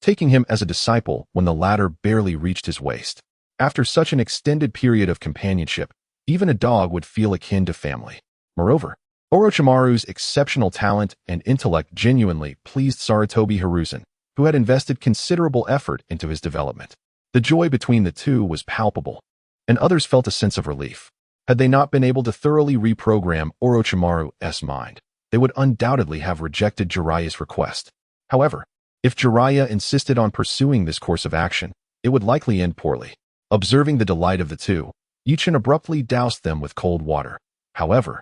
taking him as a disciple when the latter barely reached his waist. After such an extended period of companionship, even a dog would feel akin to family. Moreover, Orochimaru's exceptional talent and intellect genuinely pleased Sarutobi Hiruzen, who had invested considerable effort into his development. The joy between the two was palpable, and others felt a sense of relief. Had they not been able to thoroughly reprogram Orochimaru's mind, they would undoubtedly have rejected Jiraiya's request. However, if Jiraiya insisted on pursuing this course of action, it would likely end poorly. Observing the delight of the two, Yichen abruptly doused them with cold water. However,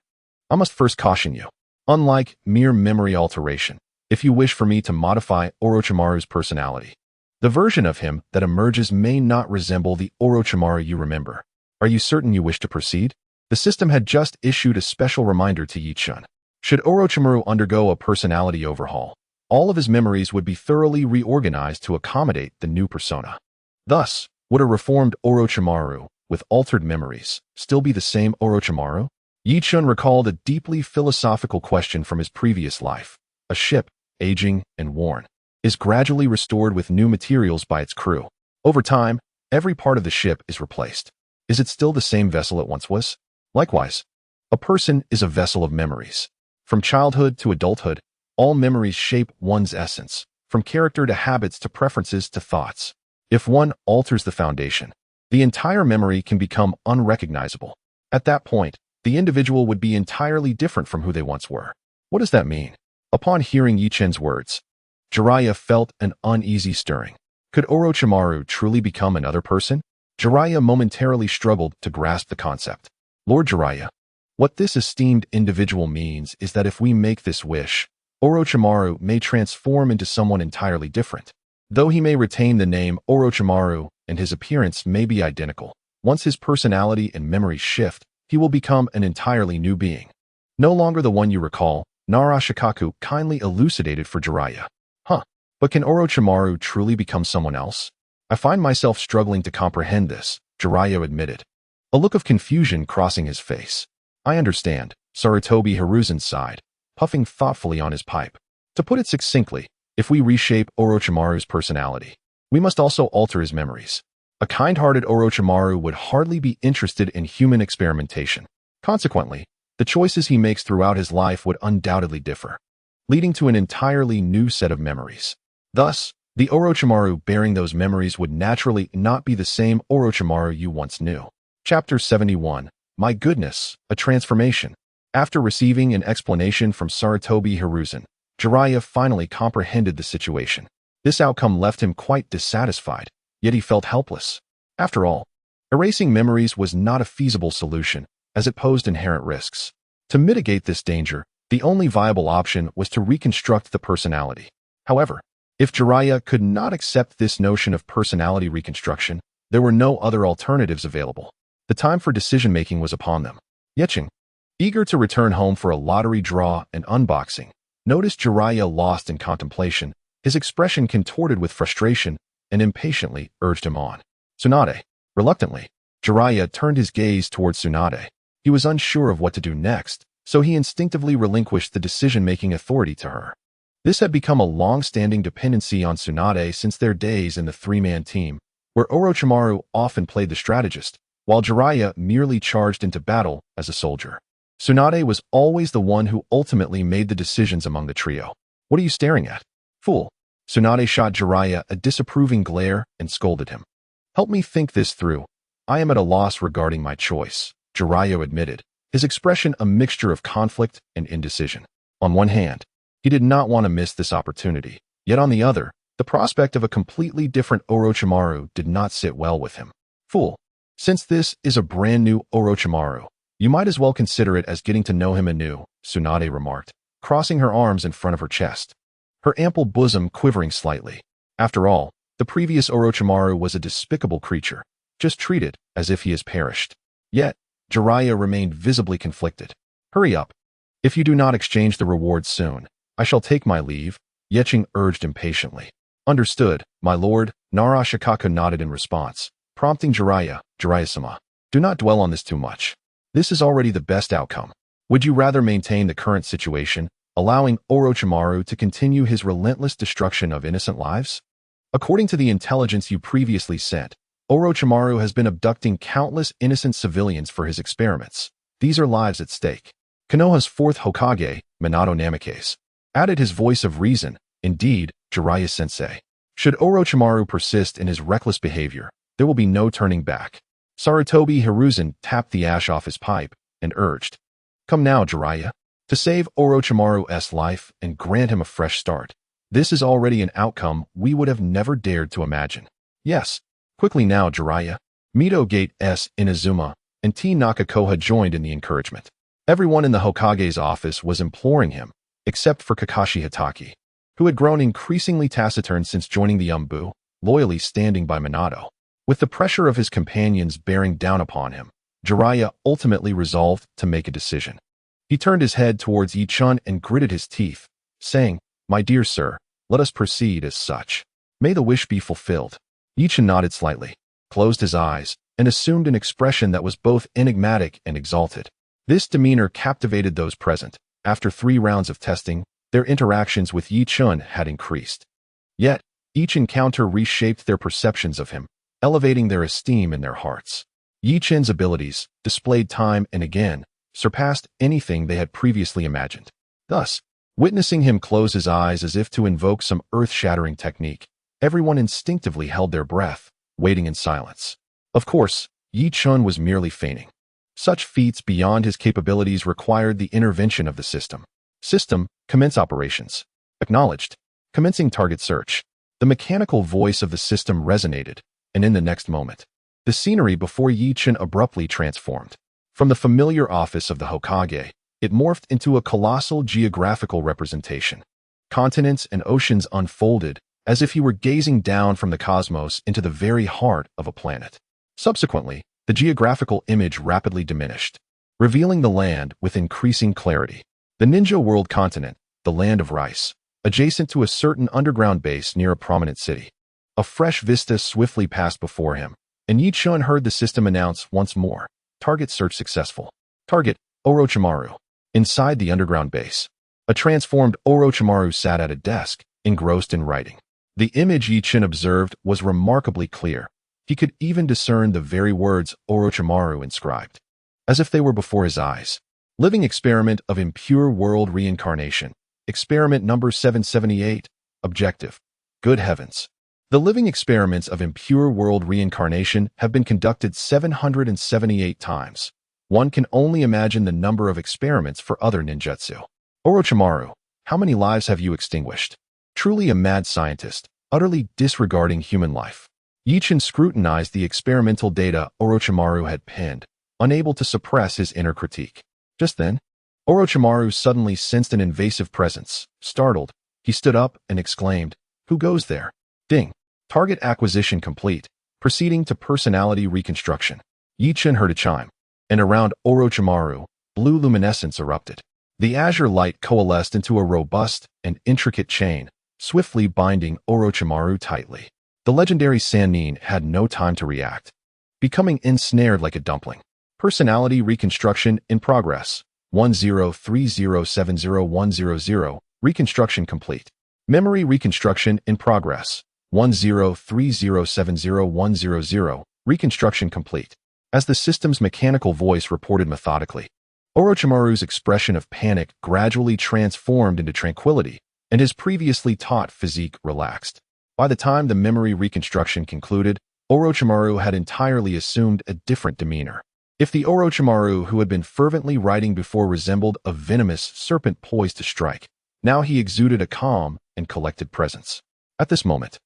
I must first caution you. Unlike mere memory alteration, if you wish for me to modify Orochimaru's personality, the version of him that emerges may not resemble the Orochimaru you remember. Are you certain you wish to proceed? The system had just issued a special reminder to Yichen. Should Orochimaru undergo a personality overhaul, all of his memories would be thoroughly reorganized to accommodate the new persona. Thus, would a reformed Orochimaru, with altered memories, still be the same Orochimaru? Yichen recalled a deeply philosophical question from his previous life. A ship, aging and worn, is gradually restored with new materials by its crew. Over time, every part of the ship is replaced. Is it still the same vessel it once was? Likewise, a person is a vessel of memories. From childhood to adulthood, all memories shape one's essence, from character to habits to preferences to thoughts. If one alters the foundation, the entire memory can become unrecognizable. At that point, the individual would be entirely different from who they once were. What does that mean? Upon hearing Yichen's words, Jiraiya felt an uneasy stirring. Could Orochimaru truly become another person? Jiraiya momentarily struggled to grasp the concept. Lord Jiraiya, what this esteemed individual means is that if we make this wish, Orochimaru may transform into someone entirely different. Though he may retain the name Orochimaru and his appearance may be identical, once his personality and memories shift, he will become an entirely new being. No longer the one you recall, Nara Shikaku kindly elucidated for Jiraiya. But can Orochimaru truly become someone else? I find myself struggling to comprehend this, Jiraiya admitted, a look of confusion crossing his face. I understand, Sarutobi Hiruzen sighed, puffing thoughtfully on his pipe. To put it succinctly, if we reshape Orochimaru's personality, we must also alter his memories. A kind-hearted Orochimaru would hardly be interested in human experimentation. Consequently, the choices he makes throughout his life would undoubtedly differ, leading to an entirely new set of memories. Thus, the Orochimaru bearing those memories would naturally not be the same Orochimaru you once knew. Chapter 71. My goodness, a transformation. After receiving an explanation from Sarutobi Hiruzen, Jiraiya finally comprehended the situation. This outcome left him quite dissatisfied, yet he felt helpless. After all, erasing memories was not a feasible solution, as it posed inherent risks. To mitigate this danger, the only viable option was to reconstruct the personality. However, if Jiraiya could not accept this notion of personality reconstruction, there were no other alternatives available. The time for decision-making was upon them. Yichen, eager to return home for a lottery draw and unboxing, noticed Jiraiya lost in contemplation, his expression contorted with frustration, and impatiently urged him on. Tsunade. Reluctantly, Jiraiya turned his gaze towards Tsunade. He was unsure of what to do next, so he instinctively relinquished the decision-making authority to her. This had become a long-standing dependency on Tsunade since their days in the three-man team, where Orochimaru often played the strategist, while Jiraiya merely charged into battle as a soldier. Tsunade was always the one who ultimately made the decisions among the trio. What are you staring at? Fool. Tsunade shot Jiraiya a disapproving glare and scolded him. Help me think this through. I am at a loss regarding my choice, Jiraiya admitted, his expression a mixture of conflict and indecision. On one hand, he did not want to miss this opportunity, yet on the other, the prospect of a completely different Orochimaru did not sit well with him. Fool. Since this is a brand new Orochimaru, you might as well consider it as getting to know him anew, Tsunade remarked, crossing her arms in front of her chest, her ample bosom quivering slightly. After all, the previous Orochimaru was a despicable creature, just treated as if he has perished. Yet, Jiraiya remained visibly conflicted. Hurry up. If you do not exchange the reward soon, I shall take my leave, Yeching urged impatiently. Understood, my lord, Nara Shikako nodded in response, prompting Jiraiya-sama, do not dwell on this too much. This is already the best outcome. Would you rather maintain the current situation, allowing Orochimaru to continue his relentless destruction of innocent lives? According to the intelligence you previously sent, Orochimaru has been abducting countless innocent civilians for his experiments. These are lives at stake. Konoha's fourth Hokage, Minato Namikaze, added his voice of reason. Indeed, Jiraiya-sensei. Should Orochimaru persist in his reckless behavior, there will be no turning back. Sarutobi Hiruzen tapped the ash off his pipe and urged, Come now, Jiraiya. To save Orochimaru's life and grant him a fresh start. This is already an outcome we would have never dared to imagine. Yes. Quickly now, Jiraiya. Mito Gate S. Inazuma and T. Nakakoha joined in the encouragement. Everyone in the Hokage's office was imploring him, except for Kakashi Hatake, who had grown increasingly taciturn since joining the Umbu, loyally standing by Minato. With the pressure of his companions bearing down upon him, Jiraiya ultimately resolved to make a decision. He turned his head towards Yi-chun and gritted his teeth, saying, My dear sir, let us proceed as such. May the wish be fulfilled. Yi-chun nodded slightly, closed his eyes, and assumed an expression that was both enigmatic and exalted. This demeanor captivated those present. After 3 rounds of testing, their interactions with Yi-chun had increased. Yet, each encounter reshaped their perceptions of him, elevating their esteem in their hearts. Yi-chun's abilities, displayed time and again, surpassed anything they had previously imagined. Thus, witnessing him close his eyes as if to invoke some earth-shattering technique, everyone instinctively held their breath, waiting in silence. Of course, Yi-chun was merely feigning. Such feats beyond his capabilities required the intervention of the system. System, commence operations. Acknowledged. Commencing target search. The mechanical voice of the system resonated, and in the next moment, the scenery before Yi-chun abruptly transformed. From the familiar office of the Hokage, it morphed into a colossal geographical representation. Continents and oceans unfolded, as if he were gazing down from the cosmos into the very heart of a planet. Subsequently, the geographical image rapidly diminished, revealing the land with increasing clarity. The Ninja World continent, the land of rice, adjacent to a certain underground base near a prominent city. A fresh vista swiftly passed before him, and Yi-chun heard the system announce once more, target search successful. Target, Orochimaru. Inside the underground base, a transformed Orochimaru sat at a desk, engrossed in writing. The image Yi-chun observed was remarkably clear. He could even discern the very words Orochimaru inscribed, as if they were before his eyes. Living experiment of impure world reincarnation. Experiment number 778. Objective. Good heavens. The living experiments of impure world reincarnation have been conducted 778 times. One can only imagine the number of experiments for other ninjutsu. Orochimaru, how many lives have you extinguished? Truly a mad scientist, utterly disregarding human life. Yi-chun scrutinized the experimental data Orochimaru had penned, unable to suppress his inner critique. Just then, Orochimaru suddenly sensed an invasive presence. Startled, he stood up and exclaimed, Who goes there? Ding. Target acquisition complete. Proceeding to personality reconstruction. Yi-chun heard a chime, and around Orochimaru, blue luminescence erupted. The azure light coalesced into a robust and intricate chain, swiftly binding Orochimaru tightly. The legendary Sannin had no time to react, becoming ensnared like a dumpling. Personality reconstruction in progress. 1030701000. Reconstruction complete. Memory reconstruction in progress. 1030701000. Reconstruction complete. As the system's mechanical voice reported methodically, Orochimaru's expression of panic gradually transformed into tranquility, and his previously taut physique relaxed. By the time the memory reconstruction concluded, Orochimaru had entirely assumed a different demeanor. If the Orochimaru who had been fervently riding before resembled a venomous serpent poised to strike, now he exuded a calm and collected presence. At this moment,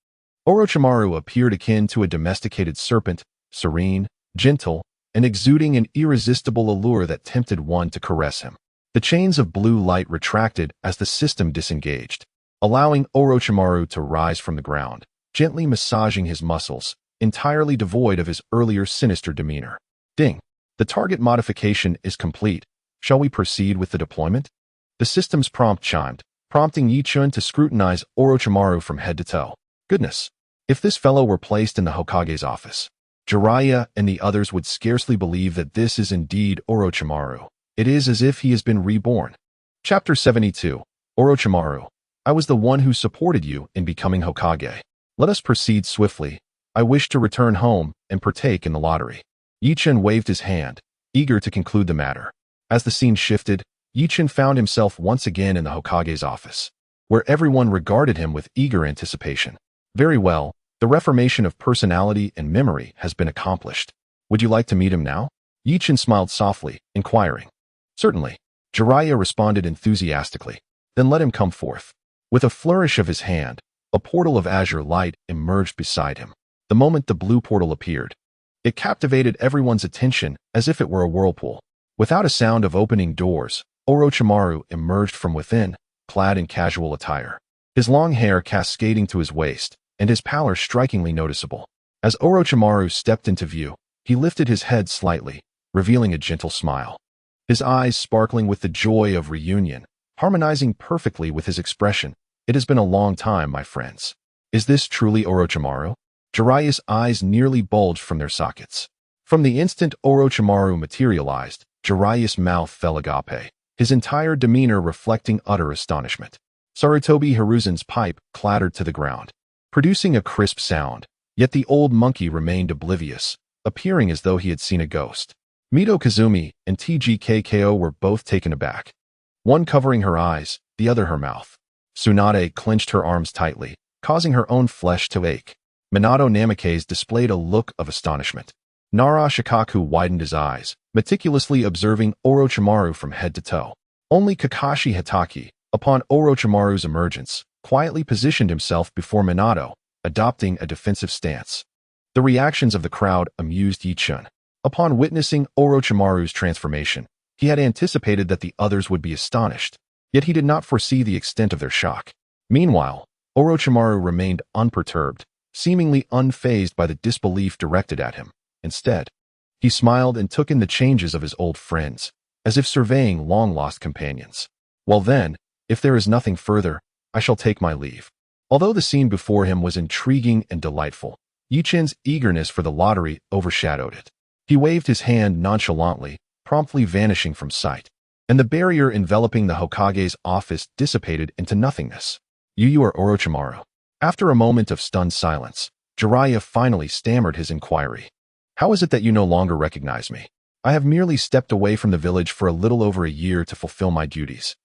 Orochimaru appeared akin to a domesticated serpent, serene, gentle, and exuding an irresistible allure that tempted one to caress him. The chains of blue light retracted as the system disengaged, allowing Orochimaru to rise from the ground, gently massaging his muscles, entirely devoid of his earlier sinister demeanor. Ding! The target modification is complete. Shall we proceed with the deployment? The system's prompt chimed, prompting Yichun to scrutinize Orochimaru from head to toe. Goodness! If this fellow were placed in the Hokage's office, Jiraiya and the others would scarcely believe that this is indeed Orochimaru. It is as if he has been reborn. Chapter 72. Orochimaru, I was the one who supported you in becoming Hokage. Let us proceed swiftly. I wish to return home and partake in the lottery. Yichun waved his hand, eager to conclude the matter. As the scene shifted, Yichun found himself once again in the Hokage's office, where everyone regarded him with eager anticipation. Very well, the reformation of personality and memory has been accomplished. Would you like to meet him now? Yichun smiled softly, inquiring. Certainly. Jiraiya responded enthusiastically. Then let him come forth. With a flourish of his hand, a portal of azure light emerged beside him. The moment the blue portal appeared, it captivated everyone's attention as if it were a whirlpool. Without a sound of opening doors, Orochimaru emerged from within, clad in casual attire. His long hair cascading to his waist, and his pallor strikingly noticeable. As Orochimaru stepped into view, he lifted his head slightly, revealing a gentle smile. His eyes sparkling with the joy of reunion, harmonizing perfectly with his expression. It has been a long time, my friends. Is this truly Orochimaru? Jiraiya's eyes nearly bulged from their sockets. From the instant Orochimaru materialized, Jiraiya's mouth fell agape, his entire demeanor reflecting utter astonishment. Sarutobi Hiruzen's pipe clattered to the ground, producing a crisp sound, yet the old monkey remained oblivious, appearing as though he had seen a ghost. Mito Kazumi and TGKKO were both taken aback, one covering her eyes, the other her mouth. Tsunade clenched her arms tightly, causing her own flesh to ache. Minato Namikaze displayed a look of astonishment. Nara Shikaku widened his eyes, meticulously observing Orochimaru from head to toe. Only Kakashi Hatake, upon Orochimaru's emergence, quietly positioned himself before Minato, adopting a defensive stance. The reactions of the crowd amused Yichun. Upon witnessing Orochimaru's transformation, he had anticipated that the others would be astonished, yet he did not foresee the extent of their shock. Meanwhile, Orochimaru remained unperturbed, seemingly unfazed by the disbelief directed at him. Instead, he smiled and took in the changes of his old friends, as if surveying long-lost companions. Well then, if there is nothing further, I shall take my leave. Although the scene before him was intriguing and delightful, Yichun's eagerness for the lottery overshadowed it. He waved his hand nonchalantly, promptly vanishing from sight, and the barrier enveloping the Hokage's office dissipated into nothingness. You are Orochimaru. After a moment of stunned silence, Jiraiya finally stammered his inquiry. How is it that you no longer recognize me? I have merely stepped away from the village for a little over a year to fulfill my duties.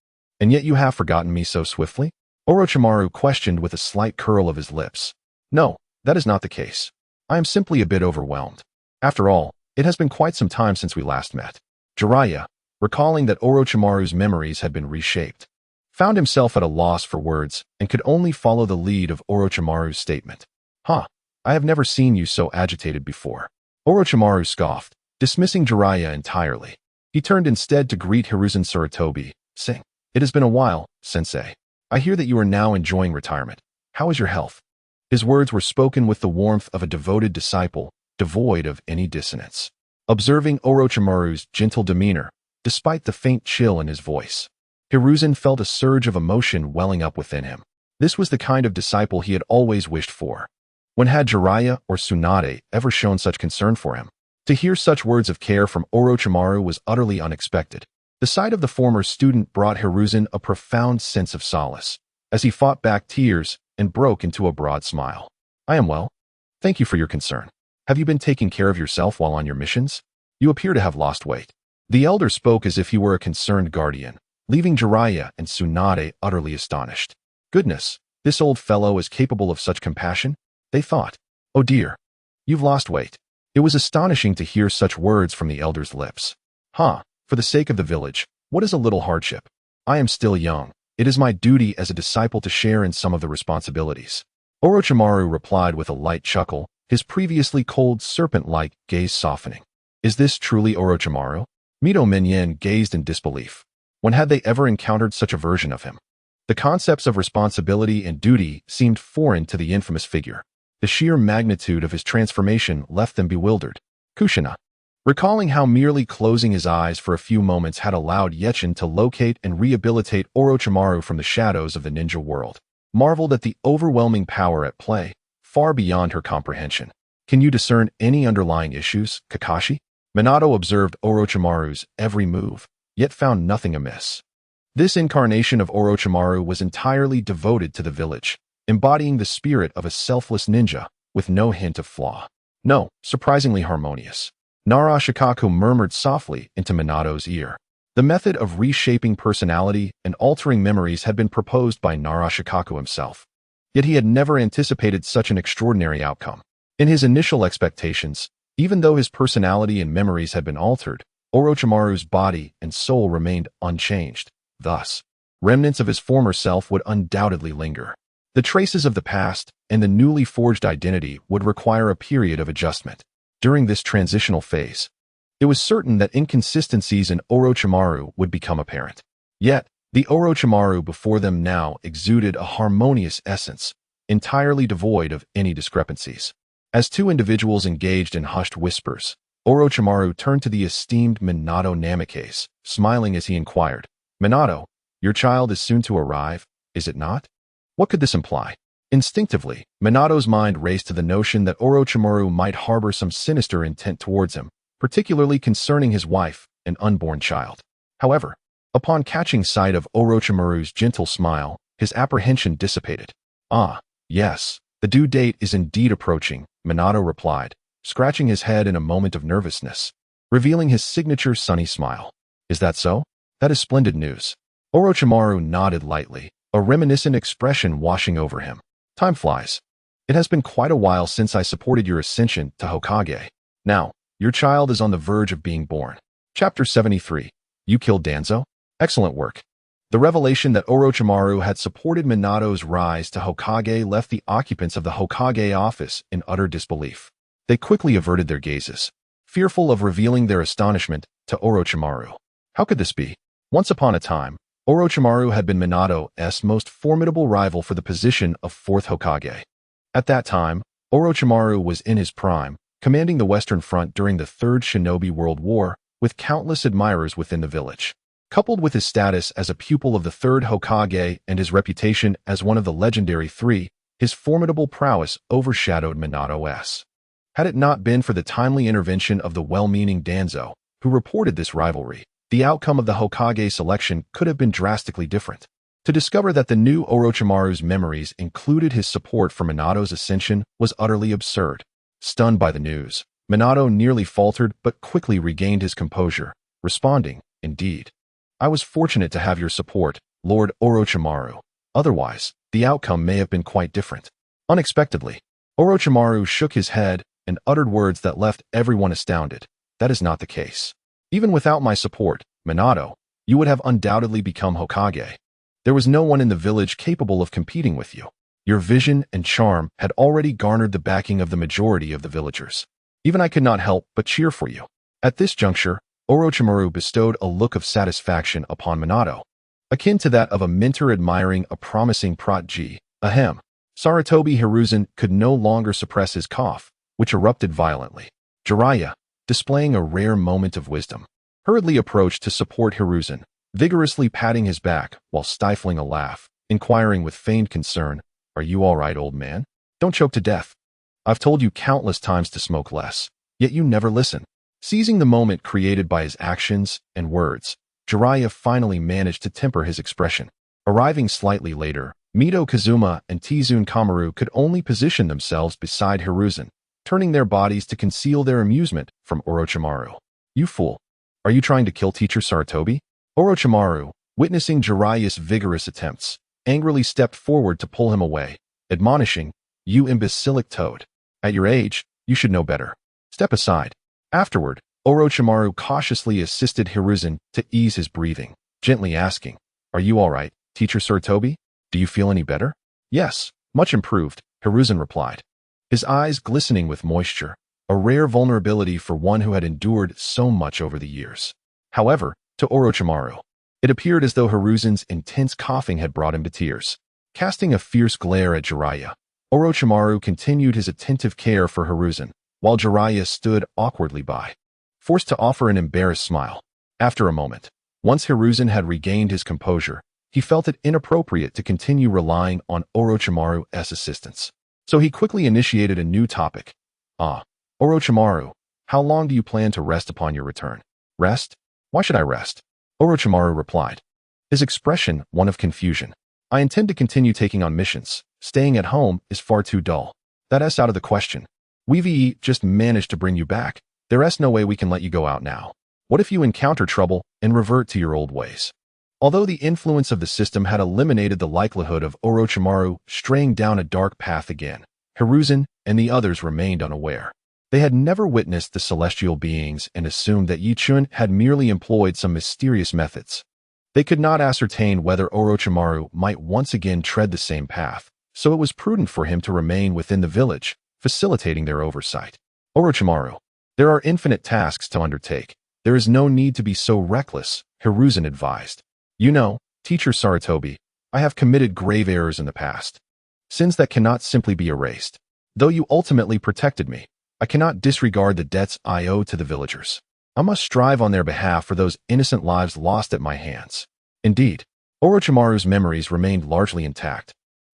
And yet you have forgotten me so swiftly? Orochimaru questioned with a slight curl of his lips. No, that is not the case. I am simply a bit overwhelmed. After all, it has been quite some time since we last met. Jiraiya, recalling that Orochimaru's memories had been reshaped, found himself at a loss for words and could only follow the lead of Orochimaru's statement. I have never seen you so agitated before. Orochimaru scoffed, dismissing Jiraiya entirely. He turned instead to greet Hiruzen Sarutobi, saying, It has been a while, sensei. I hear that you are now enjoying retirement. How is your health? His words were spoken with the warmth of a devoted disciple, devoid of any dissonance. Observing Orochimaru's gentle demeanor, despite the faint chill in his voice, Hiruzen felt a surge of emotion welling up within him. This was the kind of disciple he had always wished for. When had Jiraiya or Tsunade ever shown such concern for him? To hear such words of care from Orochimaru was utterly unexpected. The sight of the former student brought Hiruzen a profound sense of solace, as he fought back tears and broke into a broad smile. I am well. Thank you for your concern. Have you been taking care of yourself while on your missions? You appear to have lost weight. The elder spoke as if he were a concerned guardian, leaving Jiraiya and Tsunade utterly astonished. Goodness, this old fellow is capable of such compassion, they thought. Oh dear. You've lost weight. It was astonishing to hear such words from the elder's lips. For the sake of the village, what is a little hardship? I am still young. It is my duty as a disciple to share in some of the responsibilities. Orochimaru replied with a light chuckle, his previously cold serpent-like gaze softening. Is this truly Orochimaru? Mito Minyan gazed in disbelief. When had they ever encountered such a version of him? The concepts of responsibility and duty seemed foreign to the infamous figure. The sheer magnitude of his transformation left them bewildered. Kushina, recalling how merely closing his eyes for a few moments had allowed Yechin to locate and rehabilitate Orochimaru from the shadows of the ninja world, marveled at the overwhelming power at play, far beyond her comprehension. Can you discern any underlying issues, Kakashi? Minato observed Orochimaru's every move, yet found nothing amiss. This incarnation of Orochimaru was entirely devoted to the village, embodying the spirit of a selfless ninja, with no hint of flaw. No, surprisingly harmonious. Nara Shikaku murmured softly into Minato's ear. The method of reshaping personality and altering memories had been proposed by Nara Shikaku himself. Yet he had never anticipated such an extraordinary outcome. In his initial expectations, even though his personality and memories had been altered, Orochimaru's body and soul remained unchanged. Thus, remnants of his former self would undoubtedly linger. The traces of the past and the newly forged identity would require a period of adjustment. During this transitional phase, it was certain that inconsistencies in Orochimaru would become apparent. Yet, the Orochimaru before them now exuded a harmonious essence, entirely devoid of any discrepancies. As two individuals engaged in hushed whispers, Orochimaru turned to the esteemed Minato Namikaze, smiling as he inquired, Minato, your child is soon to arrive, is it not? What could this imply? Instinctively, Minato's mind raced to the notion that Orochimaru might harbor some sinister intent towards him, particularly concerning his wife and unborn child. However, upon catching sight of Orochimaru's gentle smile, his apprehension dissipated. Yes, the due date is indeed approaching, Minato replied, scratching his head in a moment of nervousness, revealing his signature sunny smile. Is that so? That is splendid news. Orochimaru nodded lightly, a reminiscent expression washing over him. Time flies. It has been quite a while since I supported your ascension to Hokage. Now, your child is on the verge of being born. Chapter 73. You killed Danzo? Excellent work. The revelation that Orochimaru had supported Minato's rise to Hokage left the occupants of the Hokage office in utter disbelief. They quickly averted their gazes, fearful of revealing their astonishment to Orochimaru. How could this be? Once upon a time, Orochimaru had been Minato's most formidable rival for the position of Fourth Hokage. At that time, Orochimaru was in his prime, commanding the Western Front during the Third Shinobi World War, with countless admirers within the village. Coupled with his status as a pupil of the Third Hokage and his reputation as one of the legendary three, his formidable prowess overshadowed Minato's. Had it not been for the timely intervention of the well-meaning Danzo, who reported this rivalry, the outcome of the Hokage selection could have been drastically different. To discover that the new Orochimaru's memories included his support for Minato's ascension was utterly absurd. Stunned by the news, Minato nearly faltered but quickly regained his composure, responding, Indeed. I was fortunate to have your support, Lord Orochimaru. Otherwise, the outcome may have been quite different. Unexpectedly, Orochimaru shook his head and uttered words that left everyone astounded. That is not the case. Even without my support, Minato, you would have undoubtedly become Hokage. There was no one in the village capable of competing with you. Your vision and charm had already garnered the backing of the majority of the villagers. Even I could not help but cheer for you. At this juncture, Orochimaru bestowed a look of satisfaction upon Minato, akin to that of a mentor admiring a promising protege. Ahem. Sarutobi Hiruzen could no longer suppress his cough, which erupted violently. Jiraiya, displaying a rare moment of wisdom, hurriedly approached to support Hiruzen, vigorously patting his back while stifling a laugh, inquiring with feigned concern, Are you all right, old man? Don't choke to death. I've told you countless times to smoke less, yet you never listen. Seizing the moment created by his actions and words, Jiraiya finally managed to temper his expression. Arriving slightly later, Mito Kazuma and Tizune Kamaru could only position themselves beside Hiruzen, turning their bodies to conceal their amusement from Orochimaru. You fool! Are you trying to kill Teacher Sarutobi? Orochimaru, witnessing Jiraiya's vigorous attempts, angrily stepped forward to pull him away, admonishing, You imbecilic toad! At your age, You should know better. Step aside. Afterward, Orochimaru cautiously assisted Hiruzen to ease his breathing, gently asking, "Are you all right, Teacher Sarutobi? Do you feel any better?" "Yes, much improved," Hiruzen replied, his eyes glistening with moisture, a rare vulnerability for one who had endured so much over the years. However, to Orochimaru, it appeared as though Hiruzen's intense coughing had brought him to tears. Casting a fierce glare at Jiraiya, Orochimaru continued his attentive care for Hiruzen, while Jiraiya stood awkwardly by, forced to offer an embarrassed smile. After a moment, once Hiruzen had regained his composure, he felt it inappropriate to continue relying on Orochimaru's assistance. So he quickly initiated a new topic. Orochimaru, how long do you plan to rest upon your return?" "Rest? Why should I rest?" Orochimaru replied, his expression one of confusion. "I intend to continue taking on missions. Staying at home is far too dull. That's out of the question. We've just managed to bring you back. There's no way we can let you go out now. What if you encounter trouble and revert to your old ways?" Although the influence of the system had eliminated the likelihood of Orochimaru straying down a dark path again, Hiruzen and the others remained unaware. They had never witnessed the celestial beings and assumed that Yi Chun had merely employed some mysterious methods. They could not ascertain whether Orochimaru might once again tread the same path, so it was prudent for him to remain within the village, facilitating their oversight. "Orochimaru, there are infinite tasks to undertake. There is no need to be so reckless," Hiruzen advised. "You know, Teacher Sarutobi, I have committed grave errors in the past. Sins that cannot simply be erased. Though you ultimately protected me, I cannot disregard the debts I owe to the villagers. I must strive on their behalf for those innocent lives lost at my hands." Indeed, Orochimaru's memories remained largely intact,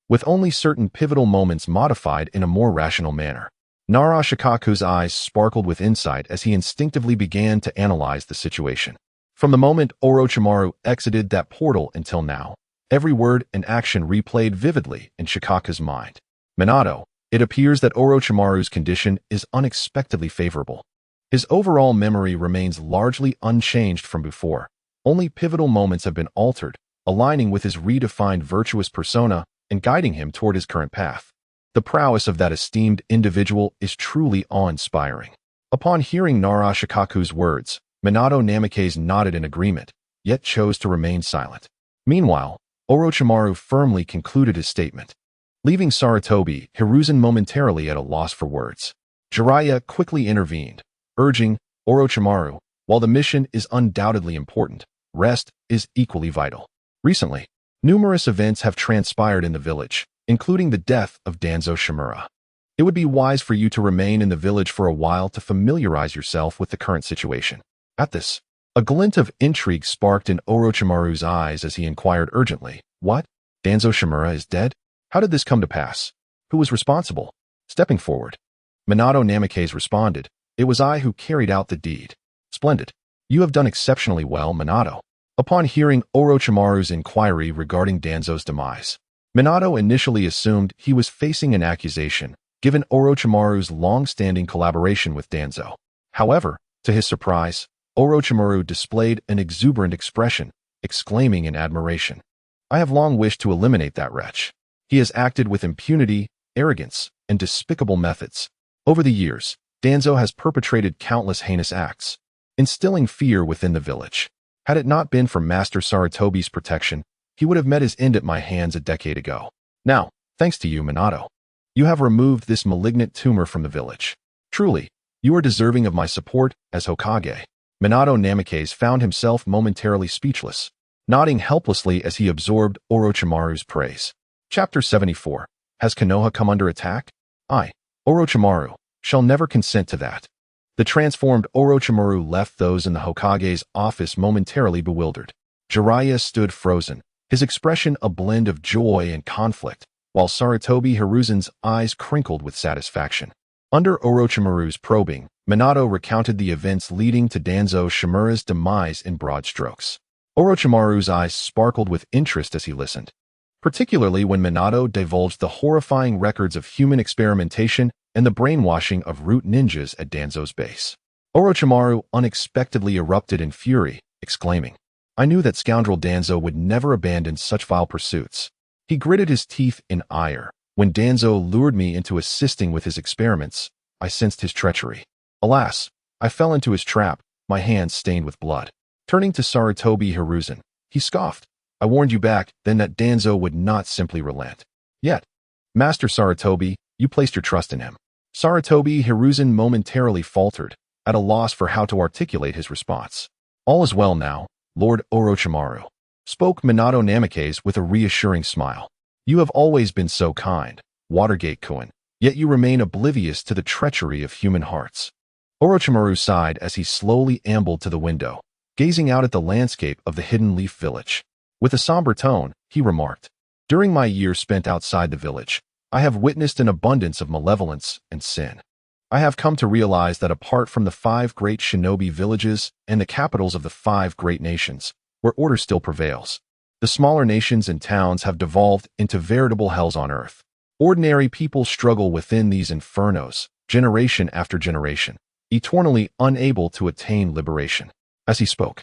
with only certain pivotal moments modified in a more rational manner. Narashikaku's eyes sparkled with insight as he instinctively began to analyze the situation. From the moment Orochimaru exited that portal until now, every word and action replayed vividly in Shikaku's mind. "Minato, it appears that Orochimaru's condition is unexpectedly favorable. His overall memory remains largely unchanged from before. Only pivotal moments have been altered, aligning with his redefined virtuous persona and guiding him toward his current path. The prowess of that esteemed individual is truly awe-inspiring." Upon hearing Narashikaku's words, Minato Namikaze nodded in agreement, yet chose to remain silent. Meanwhile, Orochimaru firmly concluded his statement. Leaving Sarutobi, Hiruzen momentarily at a loss for words. Jiraiya quickly intervened, urging, "Orochimaru, while the mission is undoubtedly important, rest is equally vital. Recently, numerous events have transpired in the village, including the death of Danzo Shimura. It would be wise for you to remain in the village for a while to familiarize yourself with the current situation." At this, a glint of intrigue sparked in Orochimaru's eyes as he inquired urgently, "What? Danzo Shimura is dead? How did this come to pass? Who was responsible?" Stepping forward, Minato Namikaze responded, "It was I who carried out the deed." "Splendid. You have done exceptionally well, Minato." Upon hearing Orochimaru's inquiry regarding Danzo's demise, Minato initially assumed he was facing an accusation, given Orochimaru's long-standing collaboration with Danzo. However, to his surprise, Orochimaru displayed an exuberant expression, exclaiming in admiration, "I have long wished to eliminate that wretch. He has acted with impunity, arrogance, and despicable methods. Over the years, Danzo has perpetrated countless heinous acts, instilling fear within the village. Had it not been for Master Sarutobi's protection, he would have met his end at my hands a decade ago. Now, thanks to you, Minato, you have removed this malignant tumor from the village. Truly, you are deserving of my support as Hokage." Minato Namikaze found himself momentarily speechless, nodding helplessly as he absorbed Orochimaru's praise. Chapter 74. Has Konoha come under attack? I, Orochimaru, shall never consent to that. The transformed Orochimaru left those in the Hokage's office momentarily bewildered. Jiraiya stood frozen, his expression a blend of joy and conflict, while Sarutobi Hiruzen's eyes crinkled with satisfaction. Under Orochimaru's probing, Minato recounted the events leading to Danzo Shimura's demise in broad strokes. Orochimaru's eyes sparkled with interest as he listened, particularly when Minato divulged the horrifying records of human experimentation and the brainwashing of root ninjas at Danzo's base. Orochimaru unexpectedly erupted in fury, exclaiming, "I knew that scoundrel Danzo would never abandon such vile pursuits. He gritted his teeth in ire. When Danzo lured me into assisting with his experiments, I sensed his treachery. Alas, I fell into his trap, my hands stained with blood. Turning to Sarutobi Hiruzen, he scoffed. I warned you back then that Danzo would not simply relent. Yet, Master Sarutobi, you placed your trust in him. Sarutobi Hiruzen momentarily faltered, at a loss for how to articulate his response. All is well now, Lord Orochimaru, spoke Minato Namikaze with a reassuring smile. You have always been so kind, Watergate-kun, yet you remain oblivious to the treachery of human hearts. Orochimaru sighed as he slowly ambled to the window, gazing out at the landscape of the Hidden Leaf Village. With a somber tone, he remarked, During my years spent outside the village, I have witnessed an abundance of malevolence and sin. I have come to realize that apart from the 5 great shinobi villages and the capitals of the 5 great nations, where order still prevails, the smaller nations and towns have devolved into veritable hells on earth. Ordinary people struggle within these infernos, generation after generation, eternally unable to attain liberation. As he spoke,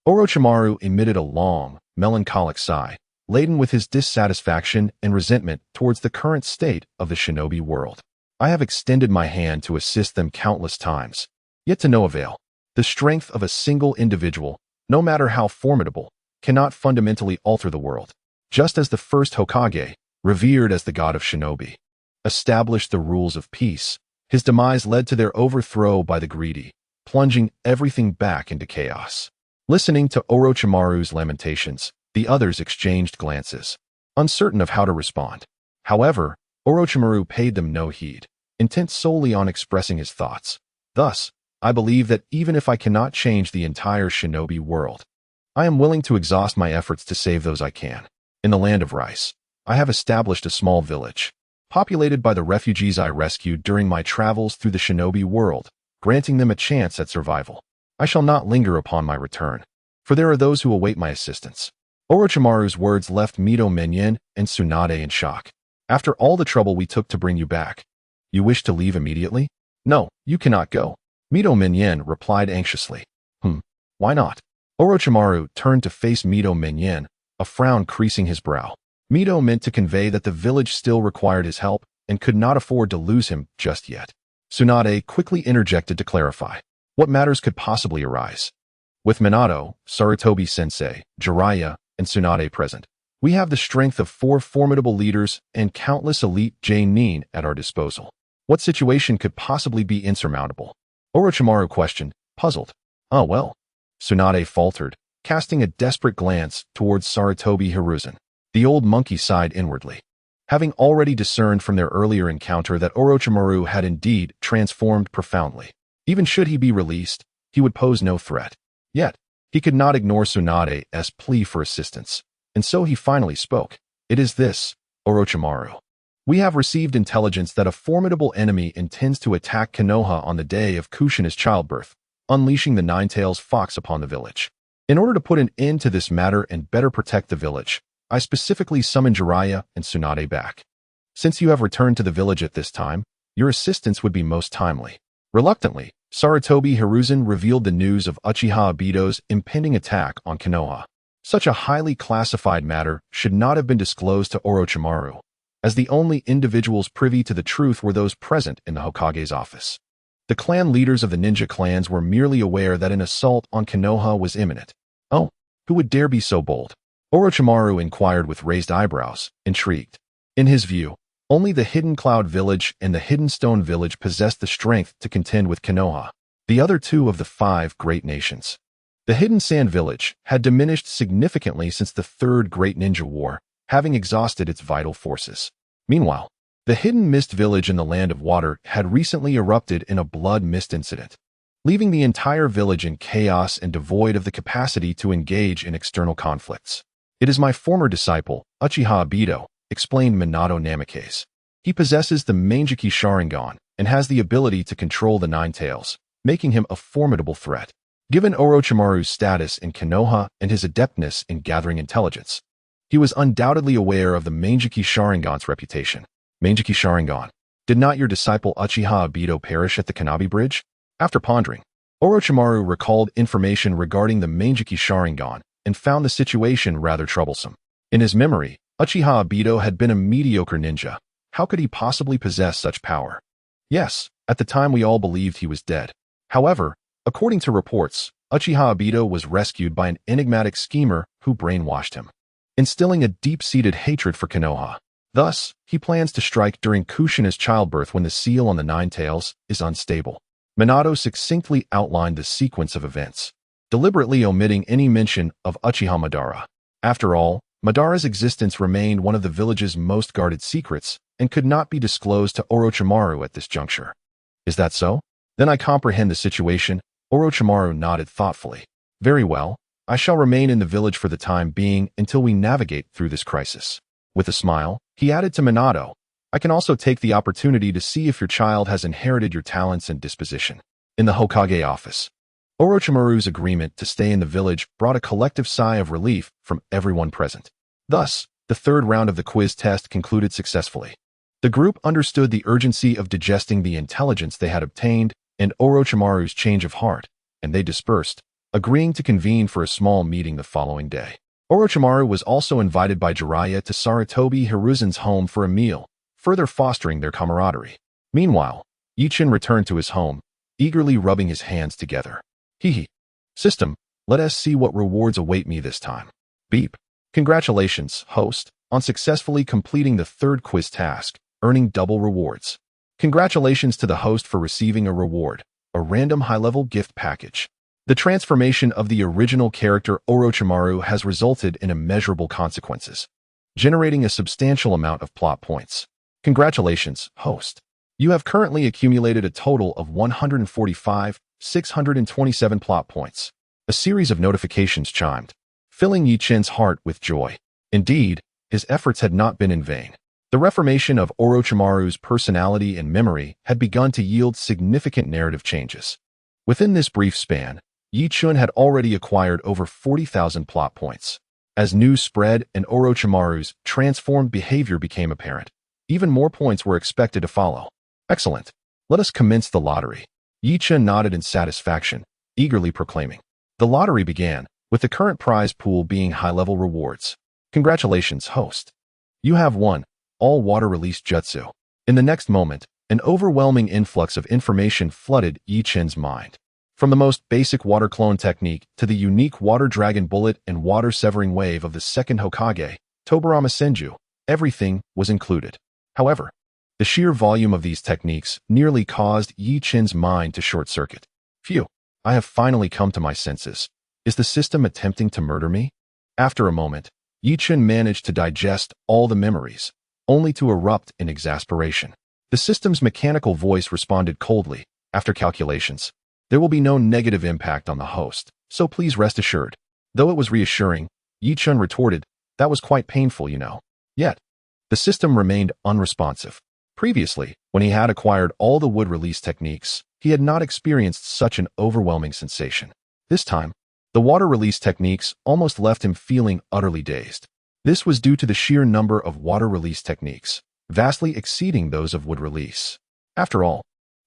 Orochimaru emitted a long, melancholic sigh, laden with his dissatisfaction and resentment towards the current state of the shinobi world. I have extended my hand to assist them countless times, yet to no avail. The strength of a single individual, no matter how formidable, cannot fundamentally alter the world. Just as the first Hokage, revered as the god of shinobi, established the rules of peace, his demise led to their overthrow by the greedy, plunging everything back into chaos. Listening to Orochimaru's lamentations, the others exchanged glances, uncertain of how to respond. However, Orochimaru paid them no heed, intent solely on expressing his thoughts. Thus, I believe that even if I cannot change the entire shinobi world, I am willing to exhaust my efforts to save those I can. In the land of rice, I have established a small village, populated by the refugees I rescued during my travels through the shinobi world, granting them a chance at survival. I shall not linger upon my return, for there are those who await my assistance. Orochimaru's words left Mito Menyen and Tsunade in shock. After all the trouble we took to bring you back, you wish to leave immediately? No, you cannot go. Mito Menyen replied anxiously. Why not? Orochimaru turned to face Mito Menyen, a frown creasing his brow. Mito meant to convey that the village still required his help and could not afford to lose him just yet. Tsunade quickly interjected to clarify. What matters could possibly arise? With Minato, Sarutobi-sensei, Jiraiya, and Tsunade present, we have the strength of 4 formidable leaders and countless elite Genin at our disposal. What situation could possibly be insurmountable? Orochimaru questioned, puzzled. Oh well. Tsunade faltered, casting a desperate glance towards Sarutobi Hiruzen. The old monkey sighed inwardly. Having already discerned from their earlier encounter that Orochimaru had indeed transformed profoundly. Even should he be released, he would pose no threat. Yet, he could not ignore Tsunade's plea for assistance, and so he finally spoke. It is this, Orochimaru. We have received intelligence that a formidable enemy intends to attack Konoha on the day of Kushina's childbirth, unleashing the Nine-Tails Fox upon the village. In order to put an end to this matter and better protect the village, I specifically summoned Jiraiya and Tsunade back. Since you have returned to the village at this time, your assistance would be most timely. Reluctantly, Sarutobi Hiruzen revealed the news of Uchiha Obito's impending attack on Konoha. Such a highly classified matter should not have been disclosed to Orochimaru, as the only individuals privy to the truth were those present in the Hokage's office. The clan leaders of the ninja clans were merely aware that an assault on Konoha was imminent. Oh, who would dare be so bold? Orochimaru inquired with raised eyebrows, intrigued. In his view, only the Hidden Cloud Village and the Hidden Stone Village possessed the strength to contend with Konoha, the other 2 of the 5 great nations. The Hidden Sand Village had diminished significantly since the 3rd Great Ninja War, having exhausted its vital forces. Meanwhile, the Hidden Mist Village in the Land of Water had recently erupted in a blood mist incident, leaving the entire village in chaos and devoid of the capacity to engage in external conflicts. It is my former disciple, Uchiha Obito, explained Minato Namikaze. He possesses the Mangekyou Sharingan and has the ability to control the Nine Tails, making him a formidable threat. Given Orochimaru's status in Konoha and his adeptness in gathering intelligence, he was undoubtedly aware of the Mangekyou Sharingan's reputation. Mangekyou Sharingan. Did not your disciple Uchiha Obito perish at the Kanabi Bridge? After pondering, Orochimaru recalled information regarding the Mangekyou Sharingan and found the situation rather troublesome. In his memory, Uchiha Obito had been a mediocre ninja. How could he possibly possess such power? Yes, At the time, we all believed he was dead. However, according to reports, Uchiha Obito was rescued by an enigmatic schemer who brainwashed him, instilling a deep-seated hatred for Konoha. Thus, he plans to strike during Kushina's childbirth when the seal on the Nine Tails is unstable. Minato succinctly outlined the sequence of events, deliberately omitting any mention of Uchiha Madara. After all, Madara's existence remained one of the village's most guarded secrets and could not be disclosed to Orochimaru at this juncture. Is that so? Then I comprehend the situation. Orochimaru nodded thoughtfully. Very well, I shall remain in the village for the time being until we navigate through this crisis. With a smile, he added to Minato, I can also take the opportunity to see if your child has inherited your talents and disposition. In the Hokage office, Orochimaru's agreement to stay in the village brought a collective sigh of relief from everyone present. Thus, the third round of the quiz test concluded successfully. The group understood the urgency of digesting the intelligence they had obtained and Orochimaru's change of heart, and they dispersed, agreeing to convene for a small meeting the following day. Orochimaru was also invited by Jiraiya to Sarutobi Hiruzen's home for a meal, further fostering their camaraderie. Meanwhile, Ichin returned to his home, eagerly rubbing his hands together. Hee. System, let us see what rewards await me this time. Beep. Congratulations, host, on successfully completing the third quiz task, earning double rewards. Congratulations to the host for receiving a reward, a random high-level gift package. The transformation of the original character Orochimaru has resulted in immeasurable consequences, generating a substantial amount of plot points. Congratulations, host. You have currently accumulated a total of 145,627 plot points. A series of notifications chimed, filling Yichin's heart with joy. Indeed, his efforts had not been in vain. The reformation of Orochimaru's personality and memory had begun to yield significant narrative changes. Within this brief span, Yichun had already acquired over 40,000 plot points. As news spread and Orochimaru's transformed behavior became apparent, even more points were expected to follow. Excellent. Let us commence the lottery. Yichun nodded in satisfaction, eagerly proclaiming. The lottery began, with the current prize pool being high-level rewards. Congratulations, host. You have won all water release jutsu. In the next moment, an overwhelming influx of information flooded Yichin's mind. From the most basic water clone technique to the unique water dragon bullet and water severing wave of the second Hokage, Tobirama Senju, everything was included. However, the sheer volume of these techniques nearly caused Yichin's mind to short-circuit. Phew, I have finally come to my senses. Is the system attempting to murder me? After a moment, Yichin managed to digest all the memories, only to erupt in exasperation. The system's mechanical voice responded coldly, after calculations. There will be no negative impact on the host, so please rest assured. Though it was reassuring, Yichin retorted, that was quite painful, you know. Yet, the system remained unresponsive. Previously, when he had acquired all the wood release techniques, he had not experienced such an overwhelming sensation. This time, the water release techniques almost left him feeling utterly dazed. This was due to the sheer number of water release techniques, vastly exceeding those of wood release. After all,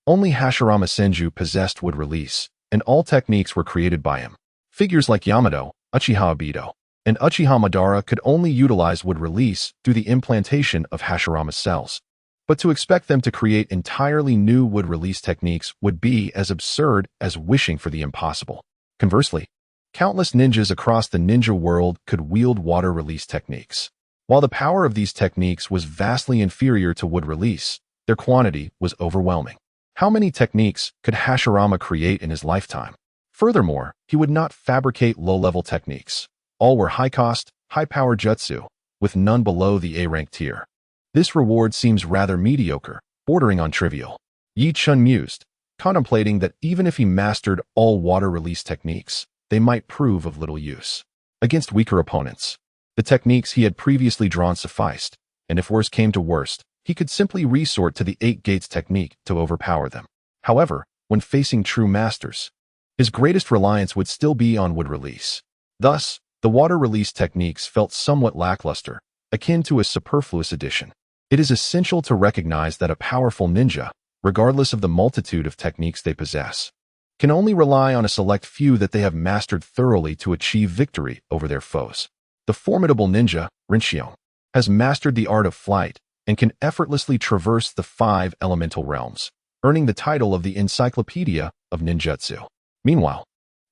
only Hashirama Senju possessed wood release, and all techniques were created by him. Figures like Yamato, Uchiha Obito, and Uchiha Madara could only utilize wood release through the implantation of Hashirama's cells. But to expect them to create entirely new wood release techniques would be as absurd as wishing for the impossible. Conversely, countless ninjas across the ninja world could wield water release techniques. While the power of these techniques was vastly inferior to wood release, their quantity was overwhelming. How many techniques could Hashirama create in his lifetime? Furthermore, he would not fabricate low-level techniques. All were high-cost, high-power jutsu, with none below the A-rank tier. This reward seems rather mediocre, bordering on trivial. Yichin mused, contemplating that even if he mastered all water release techniques, they might prove of little use. Against weaker opponents, the techniques he had previously drawn sufficed, and if worse came to worst, he could simply resort to the 8 gates technique to overpower them. However, when facing true masters, his greatest reliance would still be on wood release. Thus, the water release techniques felt somewhat lackluster, akin to a superfluous addition. It is essential to recognize that a powerful ninja, regardless of the multitude of techniques they possess, can only rely on a select few that they have mastered thoroughly to achieve victory over their foes. The formidable ninja, Rinchion, has mastered the art of flight and can effortlessly traverse the 5 elemental realms. earning the title of the Encyclopedia of Ninjutsu. Meanwhile,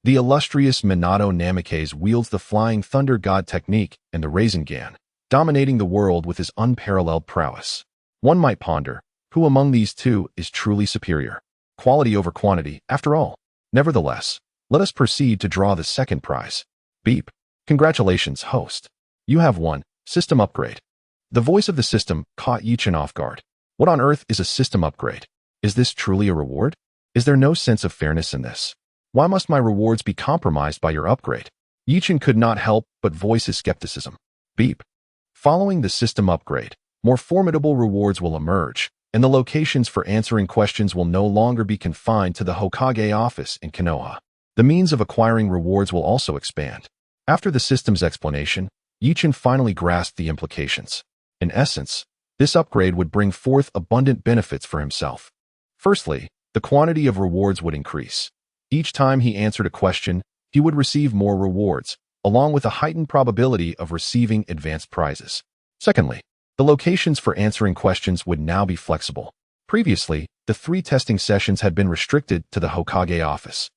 the illustrious Minato Namikaze wields the Flying Thunder God technique and the Rasengan, dominating the world with his unparalleled prowess. One might ponder, who among these two is truly superior? Quality over quantity, after all. Nevertheless, let us proceed to draw the second prize. Beep. Congratulations, host. You have won System Upgrade. The voice of the system caught Yichin off guard. What on earth is a system upgrade? Is this truly a reward? Is there no sense of fairness in this? Why must my rewards be compromised by your upgrade? Yichin could not help but voice his skepticism. Beep. Following the system upgrade, more formidable rewards will emerge, and the locations for answering questions will no longer be confined to the Hokage office in Konoha. The means of acquiring rewards will also expand. After the system's explanation, Yichin finally grasped the implications. In essence, this upgrade would bring forth abundant benefits for himself. Firstly, the quantity of rewards would increase. Each time he answered a question, he would receive more rewards, along with a heightened probability of receiving advanced prizes. Secondly, the locations for answering questions would now be flexible. Previously, the 3 testing sessions had been restricted to the Hokage office,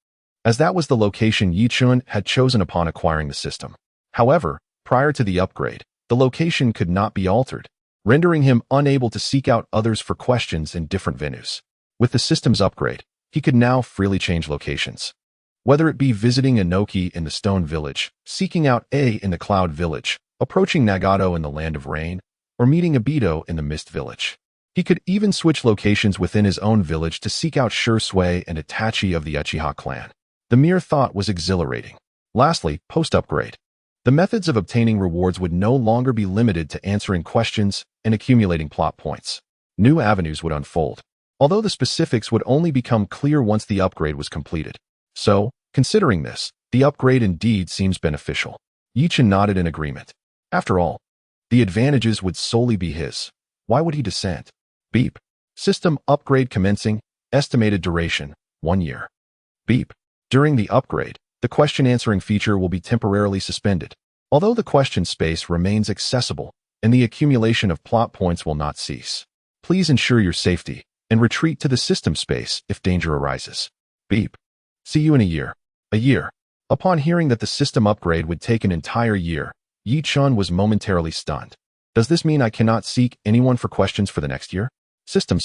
as that was the location Yichin had chosen upon acquiring the system. However, prior to the upgrade, the location could not be altered, rendering him unable to seek out others for questions in different venues. With the system's upgrade, he could now freely change locations. Whether it be visiting Inoki in the Stone Village, seeking out A in the Cloud Village, approaching Nagato in the Land of Rain, or meeting Obito in the Mist Village. He could even switch locations within his own village to seek out Shui and Itachi of the Uchiha clan. The mere thought was exhilarating. Lastly, post-upgrade. The methods of obtaining rewards would no longer be limited to answering questions and accumulating plot points. New avenues would unfold, although the specifics would only become clear once the upgrade was completed. So, considering this, the upgrade indeed seems beneficial. Yichin nodded in agreement. After all, the advantages would solely be his. Why would he dissent? Beep. System upgrade commencing. Estimated duration, 1 year. Beep. During the upgrade, the question answering feature will be temporarily suspended, although the question space remains accessible and the accumulation of plot points will not cease. Please ensure your safety and retreat to the system space if danger arises. Beep. See you in a year. A year. Upon hearing that the system upgrade would take an entire year, Yichin was momentarily stunned. Does this mean I cannot seek anyone for questions for the next year? System.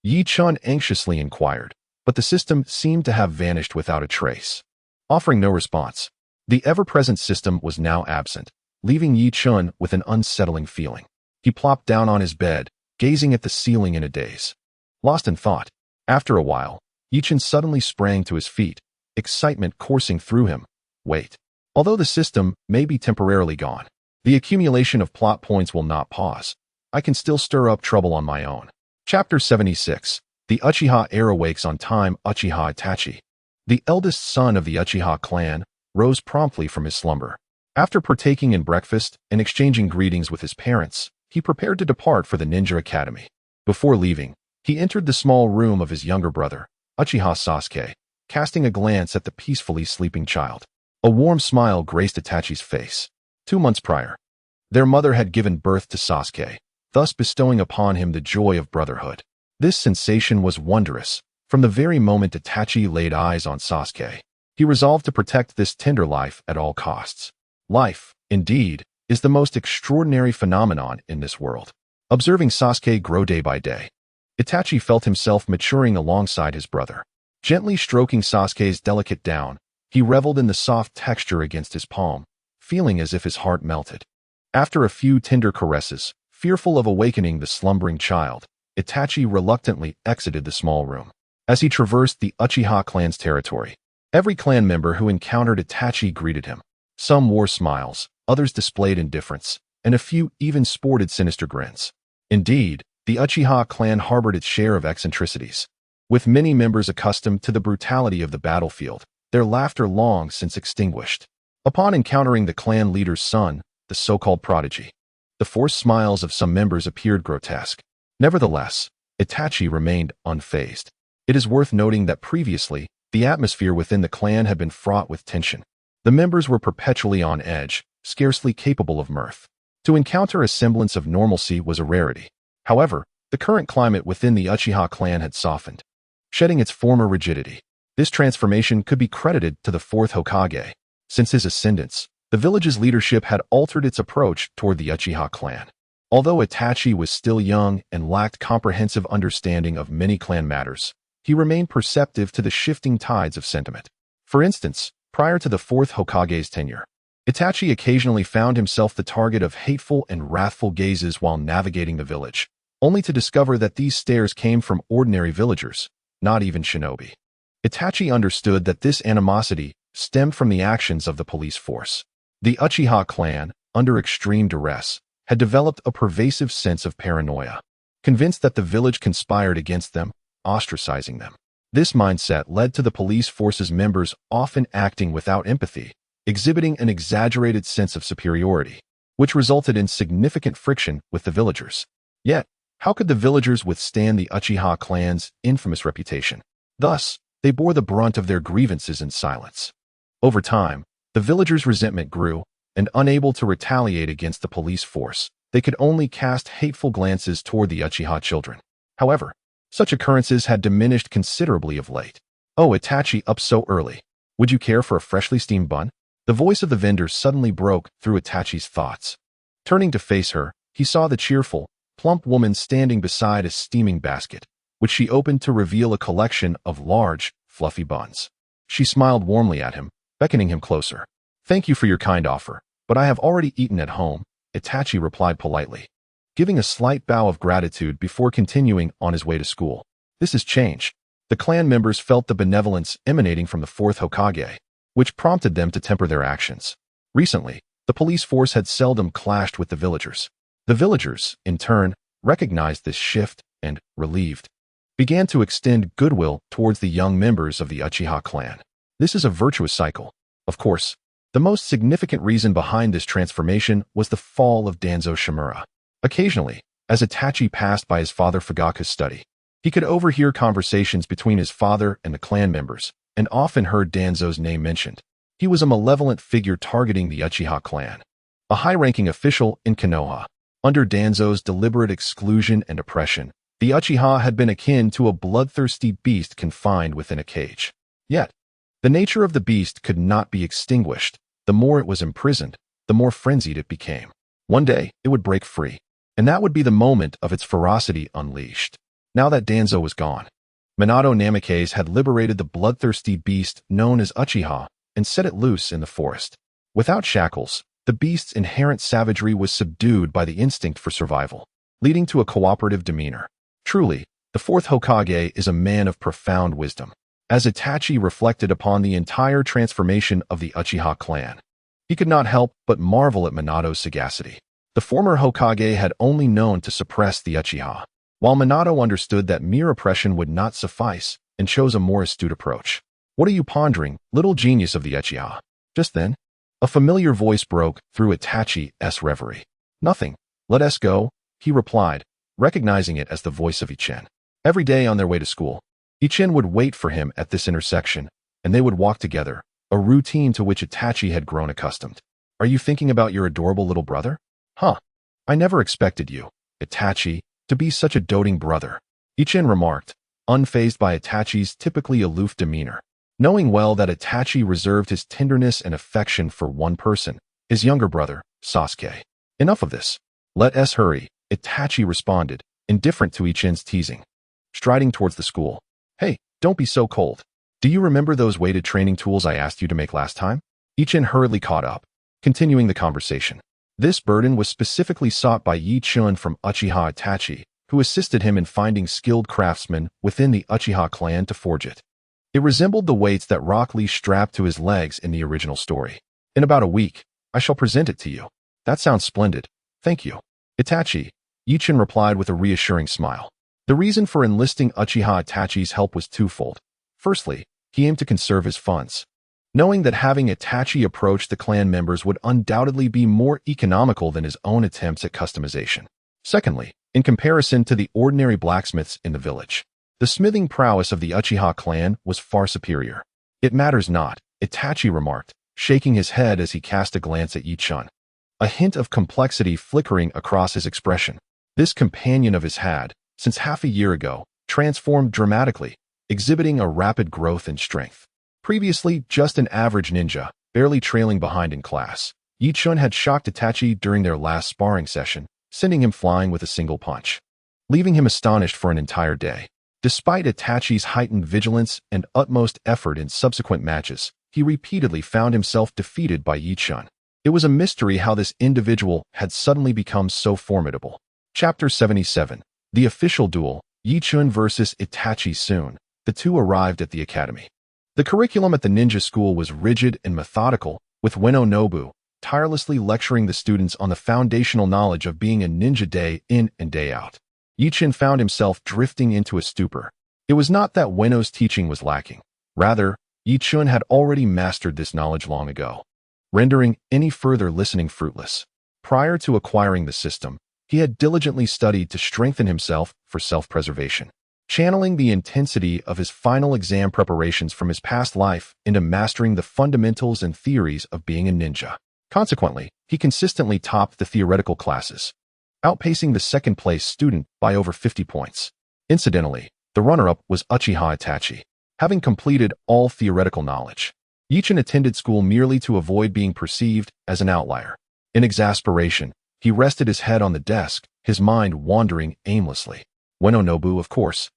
Yichin anxiously inquired, but the system seemed to have vanished without a trace. Offering no response, the ever-present system was now absent, leaving Yichin with an unsettling feeling. He plopped down on his bed, gazing at the ceiling in a daze. Lost in thought. After a while, Yichin suddenly sprang to his feet, excitement coursing through him. Wait. Although the system may be temporarily gone, the accumulation of plot points will not pause. I can still stir up trouble on my own. Chapter 76. The Uchiha heir awakes on time. Uchiha Itachi, the eldest son of the Uchiha clan, rose promptly from his slumber. After partaking in breakfast and exchanging greetings with his parents, he prepared to depart for the Ninja Academy. Before leaving, he entered the small room of his younger brother, Uchiha Sasuke, casting a glance at the peacefully sleeping child. A warm smile graced Itachi's face. 2 months prior, their mother had given birth to Sasuke, thus bestowing upon him the joy of brotherhood. This sensation was wondrous. From the very moment Itachi laid eyes on Sasuke, he resolved to protect this tender life at all costs. Life, indeed, is the most extraordinary phenomenon in this world. Observing Sasuke grow day by day, Itachi felt himself maturing alongside his brother. Gently stroking Sasuke's delicate down, he reveled in the soft texture against his palm, feeling as if his heart melted. After a few tender caresses, fearful of awakening the slumbering child, Itachi reluctantly exited the small room. As he traversed the Uchiha clan's territory, every clan member who encountered Itachi greeted him. Some wore smiles, others displayed indifference, and a few even sported sinister grins. Indeed, the Uchiha clan harbored its share of eccentricities. With many members accustomed to the brutality of the battlefield, their laughter long since extinguished. Upon encountering the clan leader's son, the so-called prodigy, the forced smiles of some members appeared grotesque. Nevertheless, Itachi remained unfazed. It is worth noting that previously, the atmosphere within the clan had been fraught with tension. The members were perpetually on edge, scarcely capable of mirth. To encounter a semblance of normalcy was a rarity. However, the current climate within the Uchiha clan had softened. shedding its former rigidity. This transformation could be credited to the Fourth Hokage. Since his ascendance, the village's leadership had altered its approach toward the Uchiha clan. Although Itachi was still young and lacked comprehensive understanding of many clan matters, he remained perceptive to the shifting tides of sentiment. For instance, prior to the Fourth Hokage's tenure, Itachi occasionally found himself the target of hateful and wrathful gazes while navigating the village, only to discover that these stares came from ordinary villagers, not even shinobi. Itachi understood that this animosity stemmed from the actions of the police force. The Uchiha clan, under extreme duress, had developed a pervasive sense of paranoia, convinced that the village conspired against them, ostracizing them. This mindset led to the police force's members often acting without empathy, exhibiting an exaggerated sense of superiority, which resulted in significant friction with the villagers. Yet, how could the villagers withstand the Uchiha clan's infamous reputation? Thus, they bore the brunt of their grievances in silence. Over time, the villagers' resentment grew, and unable to retaliate against the police force, they could only cast hateful glances toward the Uchiha children. However, such occurrences had diminished considerably of late. "Oh, Itachi, up so early. Would you care for a freshly steamed bun?" The voice of the vendor suddenly broke through Itachi's thoughts. Turning to face her, he saw the cheerful, plump woman standing beside a steaming basket, which she opened to reveal a collection of large, fluffy buns. She smiled warmly at him, beckoning him closer. "Thank you for your kind offer, but I have already eaten at home," Itachi replied politely, giving a slight bow of gratitude before continuing on his way to school. This has changed. The clan members felt the benevolence emanating from the Fourth Hokage, which prompted them to temper their actions. Recently, the police force had seldom clashed with the villagers. The villagers, in turn, recognized this shift and, relieved, began to extend goodwill towards the young members of the Uchiha clan. This is a virtuous cycle. Of course, the most significant reason behind this transformation was the fall of Danzo Shimura. Occasionally, as Itachi passed by his father Fugaku's study, he could overhear conversations between his father and the clan members, and often heard Danzo's name mentioned. He was a malevolent figure targeting the Uchiha clan, a high-ranking official in Konoha. Under Danzo's deliberate exclusion and oppression, the Uchiha had been akin to a bloodthirsty beast confined within a cage. Yet, the nature of the beast could not be extinguished. The more it was imprisoned, the more frenzied it became. One day, it would break free, and that would be the moment of its ferocity unleashed. Now that Danzo was gone, Minato Namikaze had liberated the bloodthirsty beast known as Uchiha and set it loose in the forest. Without shackles, the beast's inherent savagery was subdued by the instinct for survival, leading to a cooperative demeanor. Truly, the Fourth Hokage is a man of profound wisdom. As Itachi reflected upon the entire transformation of the Uchiha clan, he could not help but marvel at Minato's sagacity. The former Hokage had only known to suppress the Uchiha, while Minato understood that mere oppression would not suffice and chose a more astute approach. "What are you pondering, little genius of the Uchiha?" Just then, a familiar voice broke through Itachi's reverie. "Nothing. Let us go," he replied, recognizing it as the voice of Ichin. Every day on their way to school, Ichin would wait for him at this intersection, and they would walk together, a routine to which Itachi had grown accustomed. "Are you thinking about your adorable little brother?" "Huh. I never expected you, Itachi, to be such a doting brother," Ichin remarked, unfazed by Itachi's typically aloof demeanor. Knowing well that Itachi reserved his tenderness and affection for one person, his younger brother, Sasuke. "Enough of this. Let us hurry," Itachi responded, indifferent to Ichin's teasing. Striding towards the school. "Hey, don't be so cold. Do you remember those weighted training tools I asked you to make last time?" Ichin hurriedly caught up, continuing the conversation. This burden was specifically sought by Ichin from Uchiha Itachi, who assisted him in finding skilled craftsmen within the Uchiha clan to forge it. It resembled the weights that Rock Lee strapped to his legs in the original story. "In about a week, I shall present it to you." "That sounds splendid. Thank you, Itachi," Ichin replied with a reassuring smile. The reason for enlisting Uchiha Itachi's help was twofold. Firstly, he aimed to conserve his funds, knowing that having Itachi approach the clan members would undoubtedly be more economical than his own attempts at customization. Secondly, in comparison to the ordinary blacksmiths in the village, the smithing prowess of the Uchiha clan was far superior. "It matters not," Itachi remarked, shaking his head as he cast a glance at Ichin, a hint of complexity flickering across his expression. This companion of his had, since half a year ago, transformed dramatically, exhibiting a rapid growth in strength. Previously just an average ninja, barely trailing behind in class, Yi Chun had shocked Itachi during their last sparring session, sending him flying with a single punch, leaving him astonished for an entire day. Despite Itachi's heightened vigilance and utmost effort in subsequent matches, he repeatedly found himself defeated by Yi Chun. It was a mystery how this individual had suddenly become so formidable. Chapter 77. The official duel, Yi Chun versus Itachi. Soon, the two arrived at the academy. The curriculum at the ninja school was rigid and methodical, with Ueno Nobu tirelessly lecturing the students on the foundational knowledge of being a ninja day in and day out. Yi Chun found himself drifting into a stupor. It was not that Ueno's teaching was lacking. Rather, Yi Chun had already mastered this knowledge long ago, rendering any further listening fruitless. Prior to acquiring the system, he had diligently studied to strengthen himself for self-preservation, channeling the intensity of his final exam preparations from his past life into mastering the fundamentals and theories of being a ninja. Consequently, he consistently topped the theoretical classes, outpacing the second-place student by over 50 points. Incidentally, the runner-up was Uchiha Itachi, having completed all theoretical knowledge. Yi Chun attended school merely to avoid being perceived as an outlier. In exasperation, he rested his head on the desk, his mind wandering aimlessly. Ueno Nobu, of course,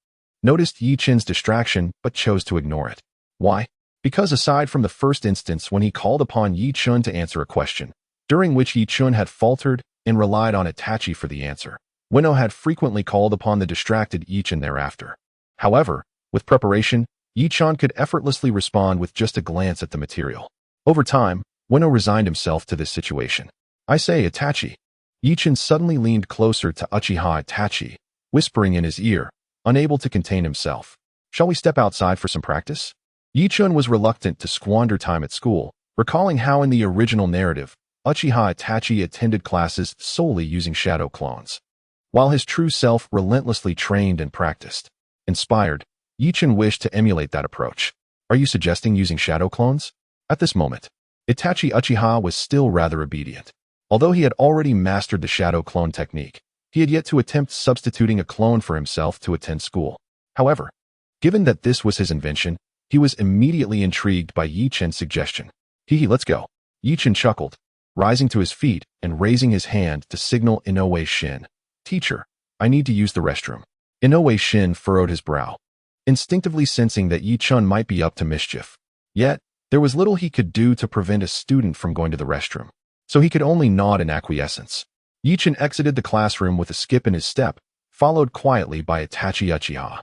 noticed Yi Chun's distraction but chose to ignore it. Why? Because aside from the first instance when he called upon Yi Chun to answer a question, during which Yi Chun had faltered and relied on Itachi for the answer, Ueno had frequently called upon the distracted Yi Chun thereafter. However, with preparation, Yi Chun could effortlessly respond with just a glance at the material. Over time, Ueno resigned himself to this situation. "I say, Itachi." Yi Chun suddenly leaned closer to Uchiha Itachi, whispering in his ear, unable to contain himself. "Shall we step outside for some practice?" Yi Chun was reluctant to squander time at school, recalling how in the original narrative, Uchiha Itachi attended classes solely using shadow clones, while his true self relentlessly trained and practiced. Inspired, Yi Chun wished to emulate that approach. "Are you suggesting using shadow clones?" At this moment, Itachi Uchiha was still rather obedient. Although he had already mastered the shadow clone technique, he had yet to attempt substituting a clone for himself to attend school. However, given that this was his invention, he was immediately intrigued by Yi Chun's suggestion. Let's go." Yi Chun chuckled, rising to his feet and raising his hand to signal Inoue Shin. "Teacher, I need to use the restroom." Inoue Shin furrowed his brow, instinctively sensing that Yi Chun might be up to mischief. Yet, there was little he could do to prevent a student from going to the restroom, so he could only nod in acquiescence. Yi Chun exited the classroom with a skip in his step, followed quietly by Itachi Uchiha.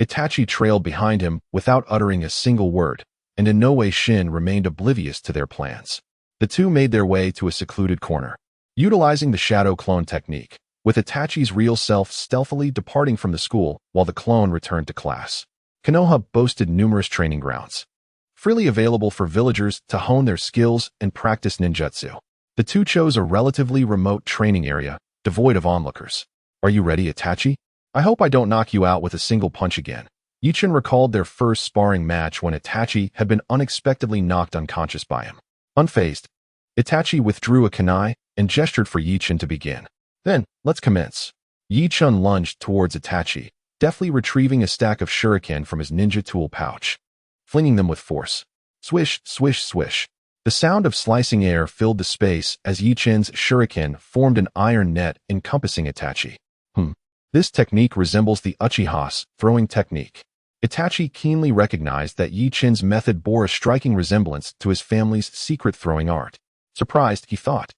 Itachi trailed behind him without uttering a single word, and Inoue Shin remained oblivious to their plans. The two made their way to a secluded corner, utilizing the shadow clone technique, with Itachi's real self stealthily departing from the school while the clone returned to class. Konoha boasted numerous training grounds, freely available for villagers to hone their skills and practice ninjutsu. The two chose a relatively remote training area, devoid of onlookers. "Are you ready, Itachi? I hope I don't knock you out with a single punch again." Yi Chun recalled their first sparring match when Itachi had been unexpectedly knocked unconscious by him. Unfazed, Itachi withdrew a kunai and gestured for Yi Chun to begin. "Then, let's commence." Yi Chun lunged towards Itachi, deftly retrieving a stack of shuriken from his ninja tool pouch, flinging them with force. Swish, swish, swish. The sound of slicing air filled the space as Yi Chun's shuriken formed an iron net encompassing Itachi. This technique resembles the Uchiha's throwing technique. Itachi keenly recognized that Yi Chun's method bore a striking resemblance to his family's secret throwing art. Surprised, he thought,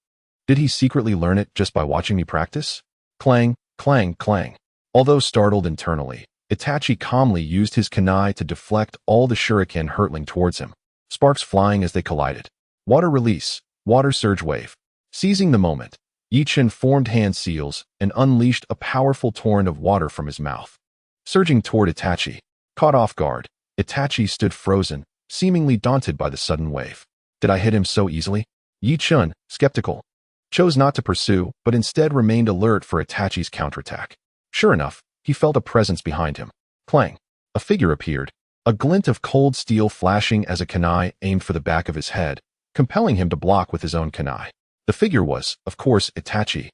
"Did he secretly learn it just by watching me practice?" Clang, clang, clang. Although startled internally, Itachi calmly used his kunai to deflect all the shuriken hurtling towards him, sparks flying as they collided. Water release, water surge wave. Seizing the moment, Yi Chun formed hand seals and unleashed a powerful torrent of water from his mouth. Surging toward Itachi, caught off guard, Itachi stood frozen, seemingly daunted by the sudden wave. "Did I hit him so easily?" Yi Chun, skeptical, chose not to pursue, but instead remained alert for Itachi's counterattack. Sure enough, he felt a presence behind him. Clang! A figure appeared, a glint of cold steel flashing as a kunai aimed for the back of his head, compelling him to block with his own kunai. The figure was, of course, Itachi,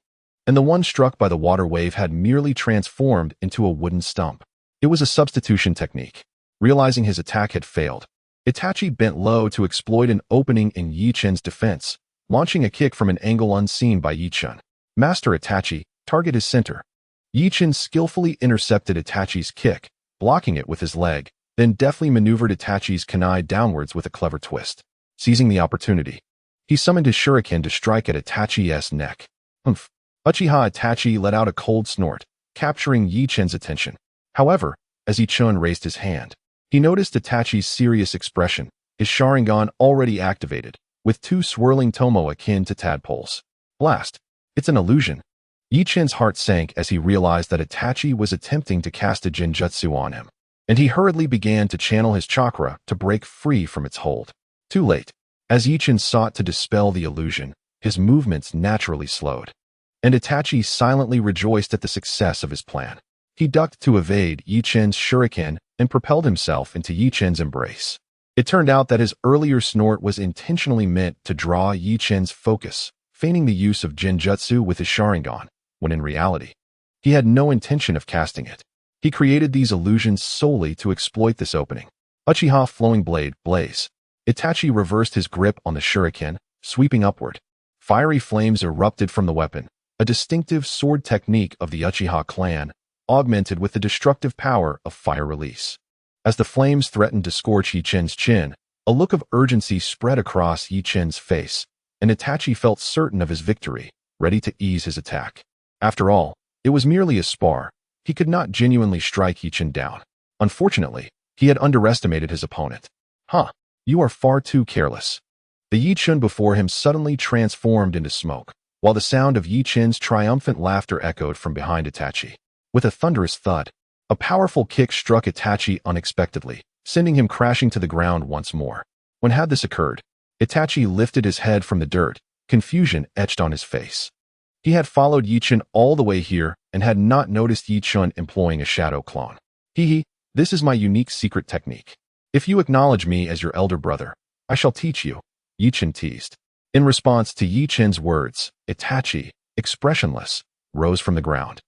and the one struck by the water wave had merely transformed into a wooden stump. It was a substitution technique. Realizing his attack had failed, Itachi bent low to exploit an opening in Yi Chen's defense, launching a kick from an angle unseen by Yi Chen. Master Itachi, target his center. Yi Chen skillfully intercepted Itachi's kick, blocking it with his leg, then deftly maneuvered Itachi's kunai downwards with a clever twist. Seizing the opportunity, he summoned his shuriken to strike at Itachi's neck. Humph! Uchiha Itachi let out a cold snort, capturing Yi Chen's attention. However, as Yi Chen raised his hand, he noticed Itachi's serious expression, his Sharingan already activated, with two swirling tomo akin to tadpoles. Blast! It's an illusion. Yi Chen's heart sank as he realized that Itachi was attempting to cast a genjutsu on him, and he hurriedly began to channel his chakra to break free from its hold. Too late. As Yi Chen sought to dispel the illusion, his movements naturally slowed, and Itachi silently rejoiced at the success of his plan. He ducked to evade Yi Chen's shuriken and propelled himself into Yi Chen's embrace. It turned out that his earlier snort was intentionally meant to draw Yi Chen's focus, feigning the use of genjutsu with his Sharingan, when in reality, he had no intention of casting it. He created these illusions solely to exploit this opening. Uchiha Flowing Blade Blaze. Itachi reversed his grip on the shuriken, sweeping upward. Fiery flames erupted from the weapon, a distinctive sword technique of the Uchiha clan, augmented with the destructive power of fire release. As the flames threatened to scorch Yi Chen's chin, a look of urgency spread across Yi Chen's face, and Itachi felt certain of his victory, ready to ease his attack. After all, it was merely a spar. He could not genuinely strike Yi Chen down. Unfortunately, he had underestimated his opponent. You are far too careless. The Yi Chen before him suddenly transformed into smoke, while the sound of Yi Chen's triumphant laughter echoed from behind Itachi. With a thunderous thud, a powerful kick struck Itachi unexpectedly, sending him crashing to the ground once more. When had this occurred, Itachi lifted his head from the dirt, confusion etched on his face. He had followed Yi Chen all the way here and had not noticed Yi Chen employing a shadow clone. This is my unique secret technique. If you acknowledge me as your elder brother, I shall teach you, Yi Chen teased. In response to Yi Chen's words, Itachi, expressionless, rose from the ground,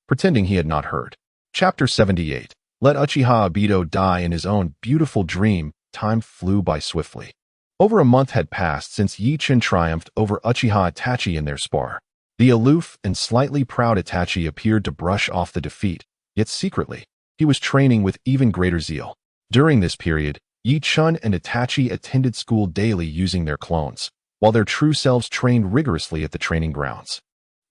pretending he had not heard. Chapter 78. Let Uchiha Obito die in his own beautiful dream. Time flew by swiftly. Over a month had passed since Yi Chen triumphed over Uchiha Itachi in their spar. The aloof and slightly proud Itachi appeared to brush off the defeat, yet secretly, he was training with even greater zeal. During this period, Yi Chen and Itachi attended school daily using their clones, while their true selves trained rigorously at the training grounds,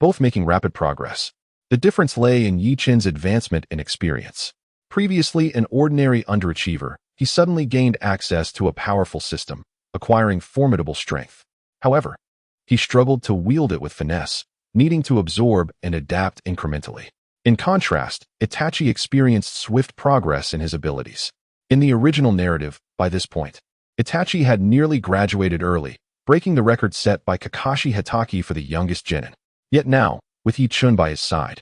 both making rapid progress. The difference lay in Yi Chen's advancement in experience. Previously an ordinary underachiever, he suddenly gained access to a powerful system, acquiring formidable strength. However, he struggled to wield it with finesse, needing to absorb and adapt incrementally. In contrast, Itachi experienced swift progress in his abilities. In the original narrative, by this point, Itachi had nearly graduated early, breaking the record set by Kakashi Hatake for the youngest genin. Yet now, with Yi Chen by his side,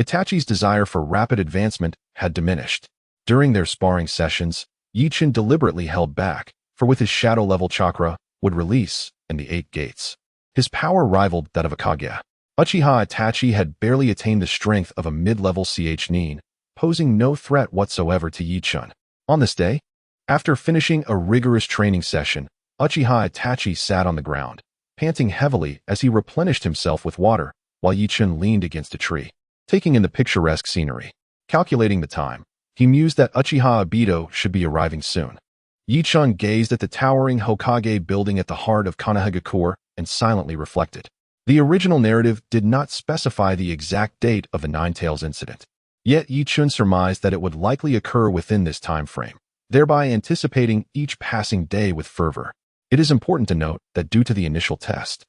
Itachi's desire for rapid advancement had diminished. During their sparring sessions, Yi Chen deliberately held back, for with his shadow-level chakra, would release, and the 8 gates. His power rivaled that of a Kage. Uchiha Itachi had barely attained the strength of a mid-level nin, posing no threat whatsoever to Yi Chen. On this day, after finishing a rigorous training session, Uchiha Itachi sat on the ground, panting heavily as he replenished himself with water, while Yi Chen leaned against a tree, taking in the picturesque scenery. Calculating the time, he mused that Uchiha Obito should be arriving soon. Yi Chen gazed at the towering Hokage building at the heart of Konoha and silently reflected. The original narrative did not specify the exact date of the Nine Tails incident. Yet Yi Chen surmised that it would likely occur within this time frame, thereby anticipating each passing day with fervor. It is important to note that due to the initial test,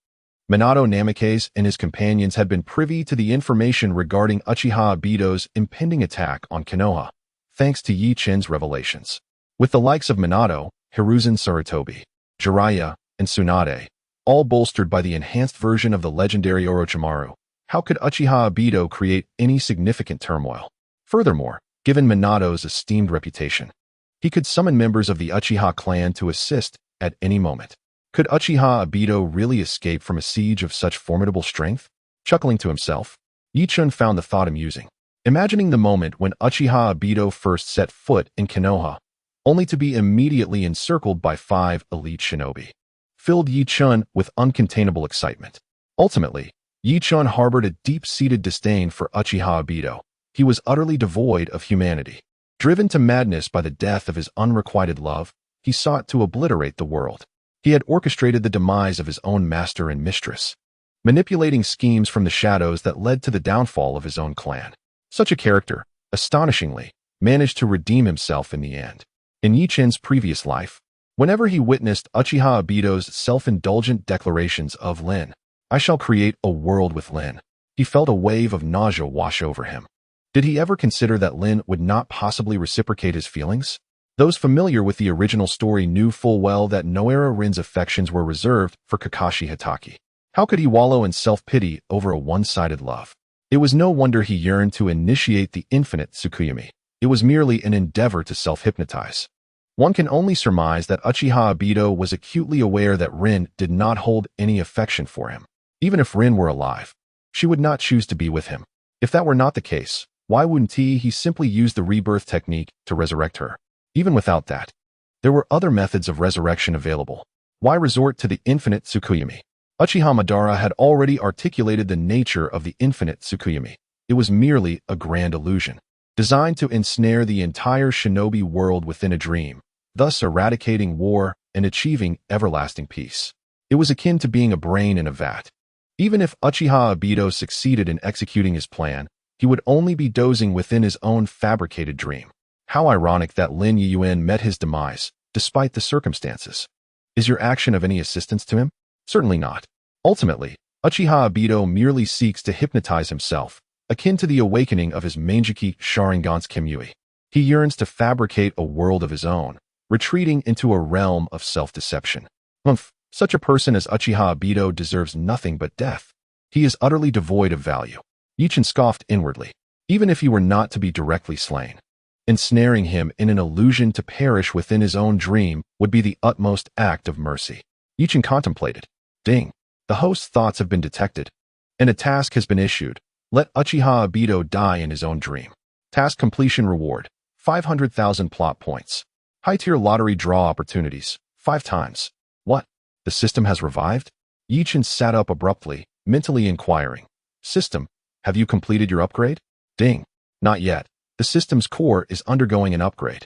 Minato Namikaze and his companions had been privy to the information regarding Uchiha Obito's impending attack on Konoha, thanks to Yi Chen's revelations. With the likes of Minato, Hiruzen Sarutobi, Jiraiya, and Tsunade, all bolstered by the enhanced version of the legendary Orochimaru, how could Uchiha Obito create any significant turmoil? Furthermore, given Minato's esteemed reputation, he could summon members of the Uchiha clan to assist at any moment. Could Uchiha Obito really escape from a siege of such formidable strength? Chuckling to himself, Yi Chen found the thought amusing. Imagining the moment when Uchiha Obito first set foot in Konoha, only to be immediately encircled by 5 elite shinobi. Filled Yi Chun with uncontainable excitement. Ultimately, Yi Chun harbored a deep-seated disdain for Uchiha Obito. He was utterly devoid of humanity. Driven to madness by the death of his unrequited love, he sought to obliterate the world. He had orchestrated the demise of his own master and mistress, manipulating schemes from the shadows that led to the downfall of his own clan. Such a character, astonishingly, managed to redeem himself in the end. In Yi Chun's previous life, whenever he witnessed Uchiha Obito's self-indulgent declarations of Lin, "I shall create a world with Lin," he felt a wave of nausea wash over him. Did he ever consider that Lin would not possibly reciprocate his feelings? Those familiar with the original story knew full well that Noara Rin's affections were reserved for Kakashi Hatake. How could he wallow in self-pity over a one-sided love? It was no wonder he yearned to initiate the infinite Tsukuyomi. It was merely an endeavor to self-hypnotize. One can only surmise that Uchiha Obito was acutely aware that Rin did not hold any affection for him. Even if Rin were alive, she would not choose to be with him. If that were not the case, why wouldn't he simply use the rebirth technique to resurrect her? Even without that, there were other methods of resurrection available. Why resort to the infinite Tsukuyomi? Uchiha Madara had already articulated the nature of the infinite Tsukuyomi. It was merely a grand illusion, designed to ensnare the entire shinobi world within a dream, thus eradicating war and achieving everlasting peace. It was akin to being a brain in a vat. Even if Uchiha Obito succeeded in executing his plan, he would only be dozing within his own fabricated dream. How ironic that Lin Yiyuan met his demise, despite the circumstances. Is your action of any assistance to him? Certainly not. Ultimately, Uchiha Obito merely seeks to hypnotize himself, akin to the awakening of his Manjiki Sharingan's Kimui. He yearns to fabricate a world of his own, retreating into a realm of self-deception. Such a person as Uchiha Obito deserves nothing but death. He is utterly devoid of value. Yi Chun scoffed inwardly. Even if he were not to be directly slain, ensnaring him in an illusion to perish within his own dream would be the utmost act of mercy. Yi Chun contemplated. Ding. The host's thoughts have been detected, and a task has been issued. Let Uchiha Obito die in his own dream. Task completion reward, 500,000 plot points. High-tier lottery draw opportunities, 5 times. What? The system has revived? Yi Chun sat up abruptly, mentally inquiring. System, have you completed your upgrade? Ding. Not yet. The system's core is undergoing an upgrade.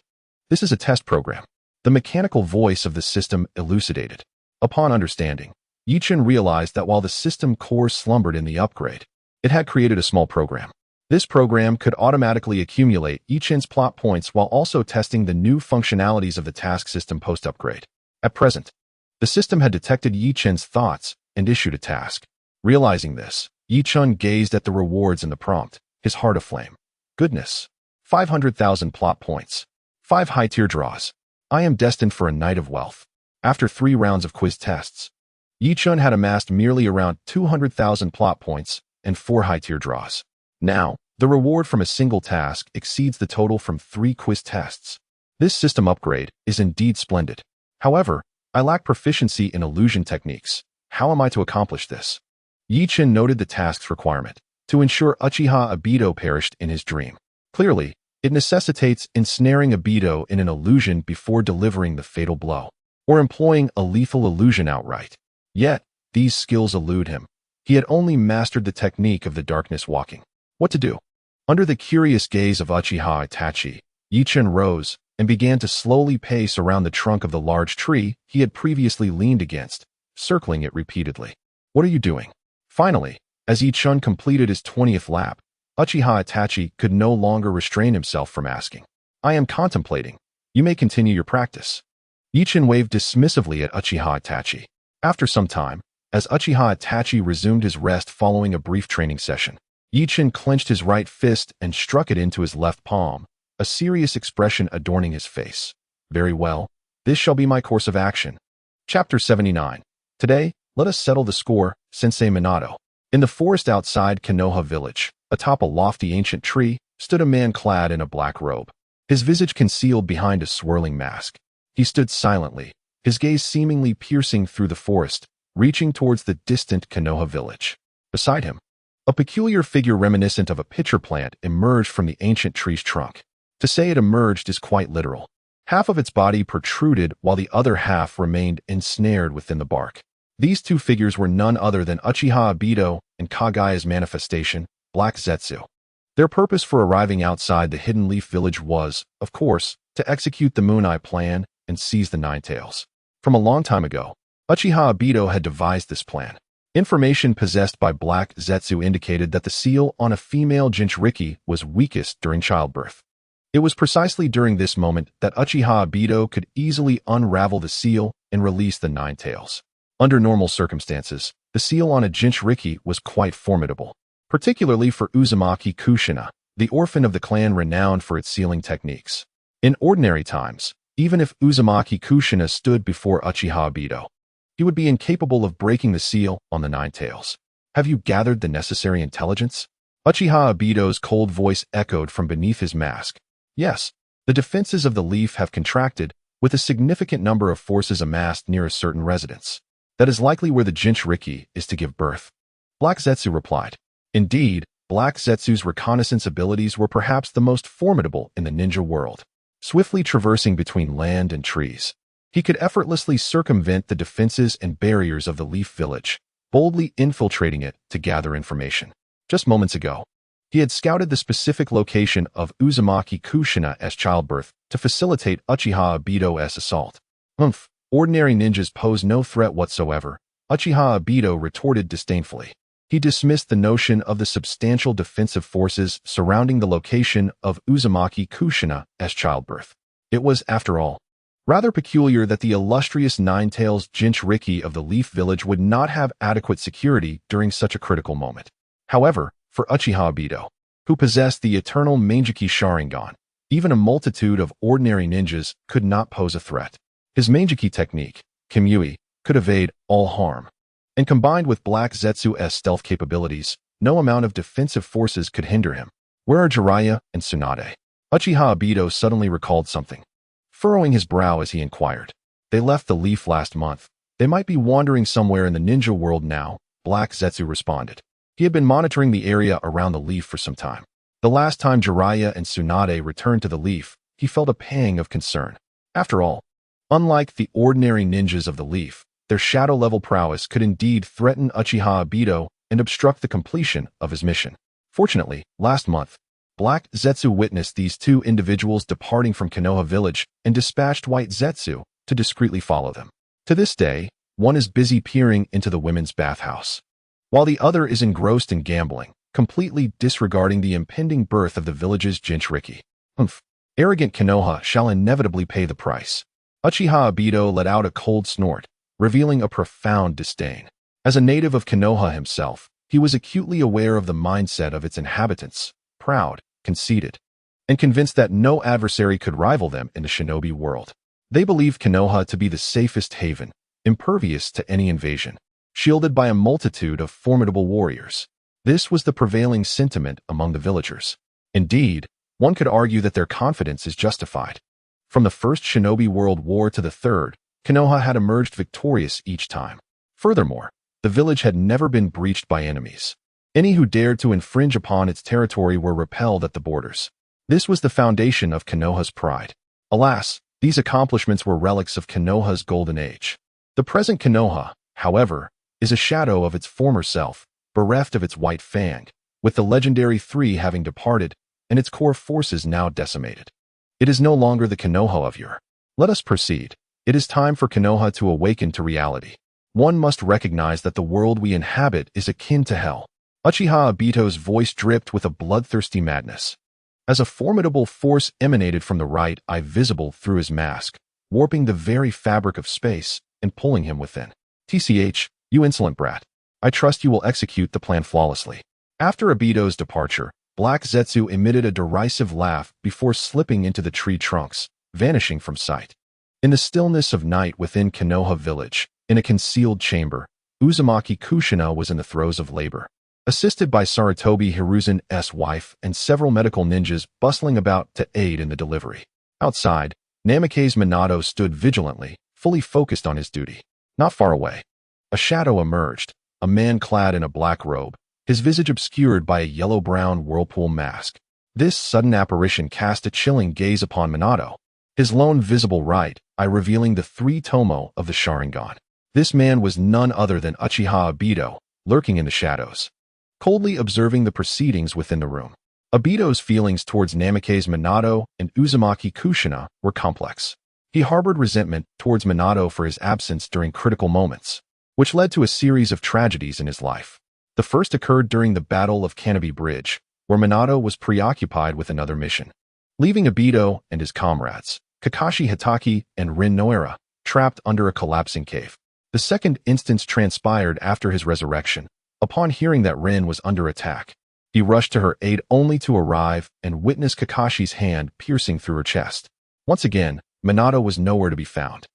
This is a test program. The mechanical voice of the system elucidated. Upon understanding, Yi Chun realized that while the system core slumbered in the upgrade, it had created a small program. This program could automatically accumulate Yi Chun's plot points while also testing the new functionalities of the task system post-upgrade. At present, the system had detected Yi Chun's thoughts and issued a task. Realizing this, Yi Chun gazed at the rewards in the prompt, his heart aflame. Goodness. 500,000 plot points. 5 high-tier draws. I am destined for a night of wealth. After 3 rounds of quiz tests, Yi Chun had amassed merely around 200,000 plot points and 4 high-tier draws. Now, the reward from a single task exceeds the total from 3 quiz tests. This system upgrade is indeed splendid. However, I lack proficiency in illusion techniques. How am I to accomplish this? Yi Chun noted the task's requirement, to ensure Uchiha Obito perished in his dream. Clearly, it necessitates ensnaring Obito in an illusion before delivering the fatal blow, or employing a lethal illusion outright. Yet, these skills elude him. He had only mastered the technique of the darkness walking. What to do? Under the curious gaze of Uchiha Itachi, Yi Chun rose and began to slowly pace around the trunk of the large tree he had previously leaned against, circling it repeatedly. What are you doing? Finally, as Yi Chun completed his 20th lap, Uchiha Itachi could no longer restrain himself from asking. I am contemplating. You may continue your practice. Yi Chun waved dismissively at Uchiha Itachi. After some time, as Uchiha Itachi resumed his rest following a brief training session, Yi Chun clenched his right fist and struck it into his left palm, a serious expression adorning his face. Very well. This shall be my course of action. Chapter 79. Today, let us settle the score, Sensei Minato. In the forest outside Konoha village, atop a lofty ancient tree, stood a man clad in a black robe, his visage concealed behind a swirling mask. He stood silently, his gaze seemingly piercing through the forest, reaching towards the distant Konoha village. Beside him, a peculiar figure reminiscent of a pitcher plant emerged from the ancient tree's trunk. To say it emerged is quite literal. Half of its body protruded while the other half remained ensnared within the bark. These two figures were none other than Uchiha Obito and Kagaya's manifestation, Black Zetsu. Their purpose for arriving outside the Hidden Leaf Village was, of course, to execute the Moon Eye plan and seize the Nine Tails. From a long time ago, Uchiha Obito had devised this plan. Information possessed by Black Zetsu indicated that the seal on a female Jinchuriki was weakest during childbirth. It was precisely during this moment that Uchiha Obito could easily unravel the seal and release the Nine Tails. Under normal circumstances, the seal on a Jinchuriki was quite formidable, particularly for Uzumaki Kushina, the orphan of the clan renowned for its sealing techniques. In ordinary times, even if Uzumaki Kushina stood before Uchiha Obito, he would be incapable of breaking the seal on the Nine Tails. Have you gathered the necessary intelligence? Uchiha Obito's cold voice echoed from beneath his mask. Yes, the defenses of the leaf have contracted, with a significant number of forces amassed near a certain residence. That is likely where the Jinchuriki is to give birth. Black Zetsu replied. Indeed, Black Zetsu's reconnaissance abilities were perhaps the most formidable in the ninja world. Swiftly traversing between land and trees, he could effortlessly circumvent the defenses and barriers of the Leaf Village, boldly infiltrating it to gather information. Just moments ago, he had scouted the specific location of Uzumaki Kushina's childbirth to facilitate Uchiha Obito's assault. Ordinary ninjas pose no threat whatsoever, Uchiha Obito retorted disdainfully. He dismissed the notion of the substantial defensive forces surrounding the location of Uzumaki Kushina's childbirth. It was, after all, rather peculiar that the illustrious Nine-Tails Jinchuriki of the Leaf Village would not have adequate security during such a critical moment. However, for Uchiha Obito, who possessed the eternal Mangeki Sharingan, even a multitude of ordinary ninjas could not pose a threat. His Mangeki technique, Kimyui, could evade all harm. And combined with Black Zetsu's stealth capabilities, no amount of defensive forces could hinder him. Where are Jiraiya and Tsunade? Uchiha Obito suddenly recalled something, furrowing his brow as he inquired. They left the leaf last month. They might be wandering somewhere in the ninja world now, Black Zetsu responded. He had been monitoring the area around the leaf for some time. The last time Jiraiya and Tsunade returned to the leaf, he felt a pang of concern. After all, unlike the ordinary ninjas of the leaf, their shadow-level prowess could indeed threaten Uchiha Obito and obstruct the completion of his mission. Fortunately, last month, Black Zetsu witnessed these two individuals departing from Konoha village and dispatched White Zetsu to discreetly follow them. To this day, one is busy peering into the women's bathhouse, while the other is engrossed in gambling, completely disregarding the impending birth of the village's Jinchuriki. Arrogant Konoha shall inevitably pay the price. Uchiha Obito let out a cold snort, revealing a profound disdain. As a native of Konoha himself, he was acutely aware of the mindset of its inhabitants, proud, conceited, and convinced that no adversary could rival them in the shinobi world. They believed Konoha to be the safest haven, impervious to any invasion, shielded by a multitude of formidable warriors. This was the prevailing sentiment among the villagers. Indeed, one could argue that their confidence is justified. From the First Shinobi World War to the Third, Konoha had emerged victorious each time. Furthermore, the village had never been breached by enemies. Any who dared to infringe upon its territory were repelled at the borders. This was the foundation of Konoha's pride. Alas, these accomplishments were relics of Konoha's golden age. The present Konoha, however, is a shadow of its former self, bereft of its white fang, with the legendary three having departed and its core forces now decimated. It is no longer the Konoha of yore. Let us proceed. It is time for Konoha to awaken to reality. One must recognize that the world we inhabit is akin to hell. Uchiha Obito's voice dripped with a bloodthirsty madness, as a formidable force emanated from the right eye visible through his mask, warping the very fabric of space and pulling him within. TCH, you insolent brat. I trust you will execute the plan flawlessly. After Obito's departure, Black Zetsu emitted a derisive laugh before slipping into the tree trunks, vanishing from sight. In the stillness of night within Konoha village, in a concealed chamber, Uzumaki Kushina was in the throes of labor. Assisted by Sarutobi Hiruzen's wife and several medical ninjas bustling about to aid in the delivery. Outside, Namikaze Minato stood vigilantly, fully focused on his duty. Not far away, a shadow emerged, a man clad in a black robe, his visage obscured by a yellow-brown whirlpool mask. This sudden apparition cast a chilling gaze upon Minato, his lone visible right eye revealing the three tomo of the Sharingan. This man was none other than Uchiha Obito, lurking in the shadows, coldly observing the proceedings within the room. Obito's feelings towards Namikaze Minato and Uzumaki Kushina were complex. He harbored resentment towards Minato for his absence during critical moments, which led to a series of tragedies in his life. The first occurred during the Battle of Canopy Bridge, where Minato was preoccupied with another mission, leaving Obito and his comrades, Kakashi Hatake and Rin Noara, trapped under a collapsing cave. The second instance transpired after his resurrection. Upon hearing that Rin was under attack, he rushed to her aid only to arrive and witness Kakashi's hand piercing through her chest. Once again, Minato was nowhere to be found.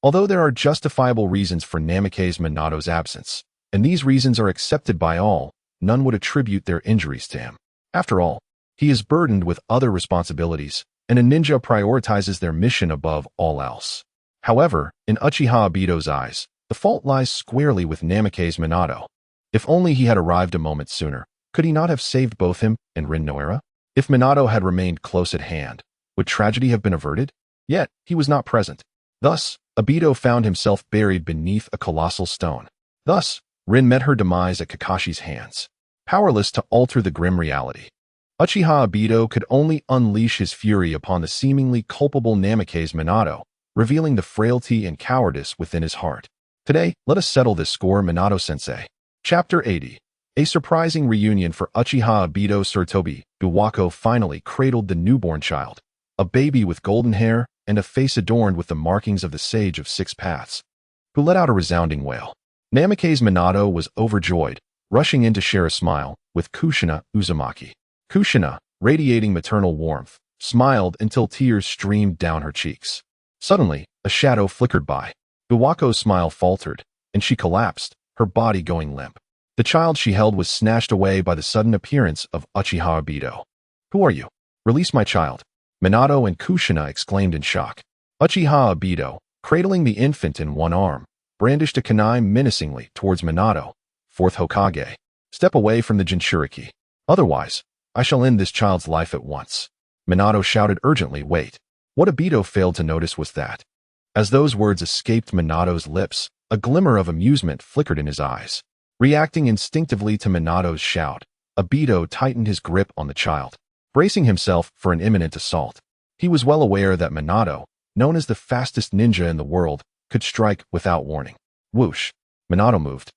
Although there are justifiable reasons for Namikaze Minato's absence, and these reasons are accepted by all, none would attribute their injuries to him. After all, he is burdened with other responsibilities, and a ninja prioritizes their mission above all else. However, in Uchiha Obito's eyes, the fault lies squarely with Namikaze Minato. If only he had arrived a moment sooner, could he not have saved both him and Rin Noara? If Minato had remained close at hand, would tragedy have been averted? Yet, he was not present. Thus, Obito found himself buried beneath a colossal stone. Thus, Rin met her demise at Kakashi's hands, powerless to alter the grim reality. Uchiha Obito could only unleash his fury upon the seemingly culpable Namikaze Minato, revealing the frailty and cowardice within his heart. Today, let us settle this score, Minato-sensei. Chapter 80. A surprising reunion for Uchiha Obito. Tsurutobi Buwako finally cradled the newborn child, a baby with golden hair and a face adorned with the markings of the Sage of Six Paths, who let out a resounding wail. Namikaze Minato was overjoyed, rushing in to share a smile with Kushina Uzumaki. Kushina, radiating maternal warmth, smiled until tears streamed down her cheeks. Suddenly, a shadow flickered by. Buwako's smile faltered, and she collapsed, her body going limp. The child she held was snatched away by the sudden appearance of Uchiha Obito. "Who are you? Release my child!" Minato and Kushina exclaimed in shock. Uchiha Obito, cradling the infant in one arm, brandished a kunai menacingly towards Minato. "Fourth Hokage, step away from the Jinchuriki. Otherwise, I shall end this child's life at once." Minato shouted urgently. Wait. What Obito failed to notice was that, as those words escaped Minato's lips, a glimmer of amusement flickered in his eyes. Reacting instinctively to Minato's shout, Obito tightened his grip on the child, bracing himself for an imminent assault. He was well aware that Minato, known as the fastest ninja in the world, could strike without warning. Whoosh! Minato moved.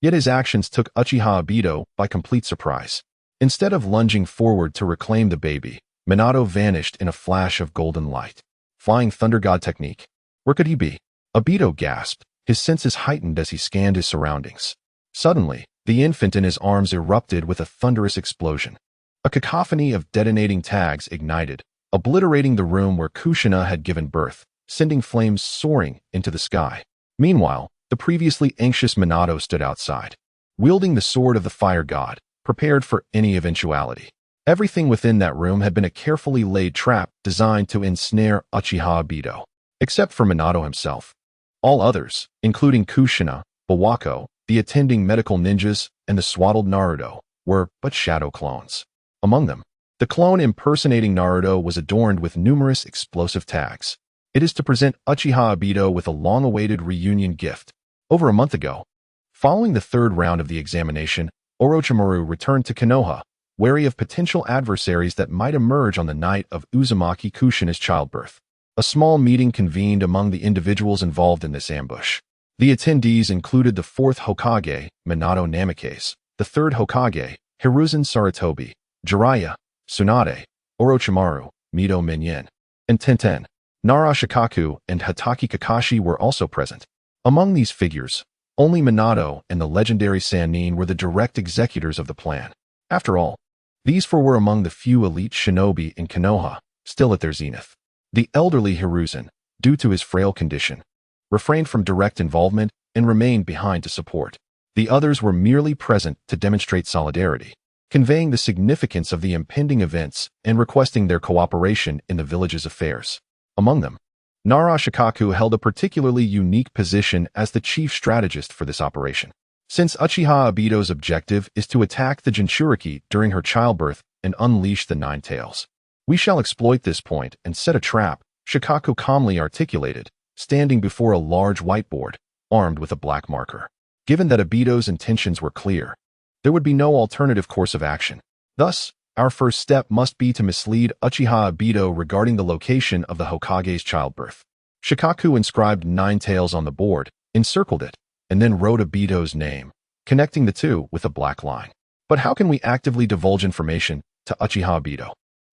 Yet his actions took Uchiha Obito by complete surprise. Instead of lunging forward to reclaim the baby, Minato vanished in a flash of golden light. Flying Thunder God technique. Where could he be? Obito gasped, his senses heightened as he scanned his surroundings. Suddenly, the infant in his arms erupted with a thunderous explosion. A cacophony of detonating tags ignited, obliterating the room where Kushina had given birth, sending flames soaring into the sky. Meanwhile, the previously anxious Minato stood outside, wielding the sword of the fire god, prepared for any eventuality. Everything within that room had been a carefully laid trap designed to ensnare Uchiha Obito, except for Minato himself. All others, including Kushina, Buwako, the attending medical ninjas, and the swaddled Naruto, were but shadow clones. Among them, the clone impersonating Naruto was adorned with numerous explosive tags. It is to present Uchiha Obito with a long-awaited reunion gift. Over a month ago, following the third round of the examination, Orochimaru returned to Konoha, wary of potential adversaries that might emerge on the night of Uzumaki Kushina's childbirth. A small meeting convened among the individuals involved in this ambush. The attendees included the Fourth Hokage, Minato Namikaze, the Third Hokage, Hiruzen Sarutobi, Jiraiya, Tsunade, Orochimaru, Mito Minyin, and Tenten. Nara Shikaku and Hatake Kakashi were also present. Among these figures, only Minato and the legendary Sannin were the direct executors of the plan. After all, these four were among the few elite shinobi in Konoha, still at their zenith. The elderly Hiruzen, due to his frail condition, refrained from direct involvement and remained behind to support. The others were merely present to demonstrate solidarity, conveying the significance of the impending events and requesting their cooperation in the village's affairs. Among them, Nara Shikaku held a particularly unique position as the chief strategist for this operation. Since Uchiha Obito's objective is to attack the Jinchuriki during her childbirth and unleash the Nine Tails, we shall exploit this point and set a trap Shikaku calmly articulated, standing before a large whiteboard, armed with a black marker. Given that Obito's intentions were clear, there would be no alternative course of action. Thus, our first step must be to mislead Uchiha Obito regarding the location of the Hokage's childbirth. Shikaku inscribed 9 tails on the board, encircled it, and then wrote Obito's name, connecting the two with a black line. But how can we actively divulge information to Uchiha Obito?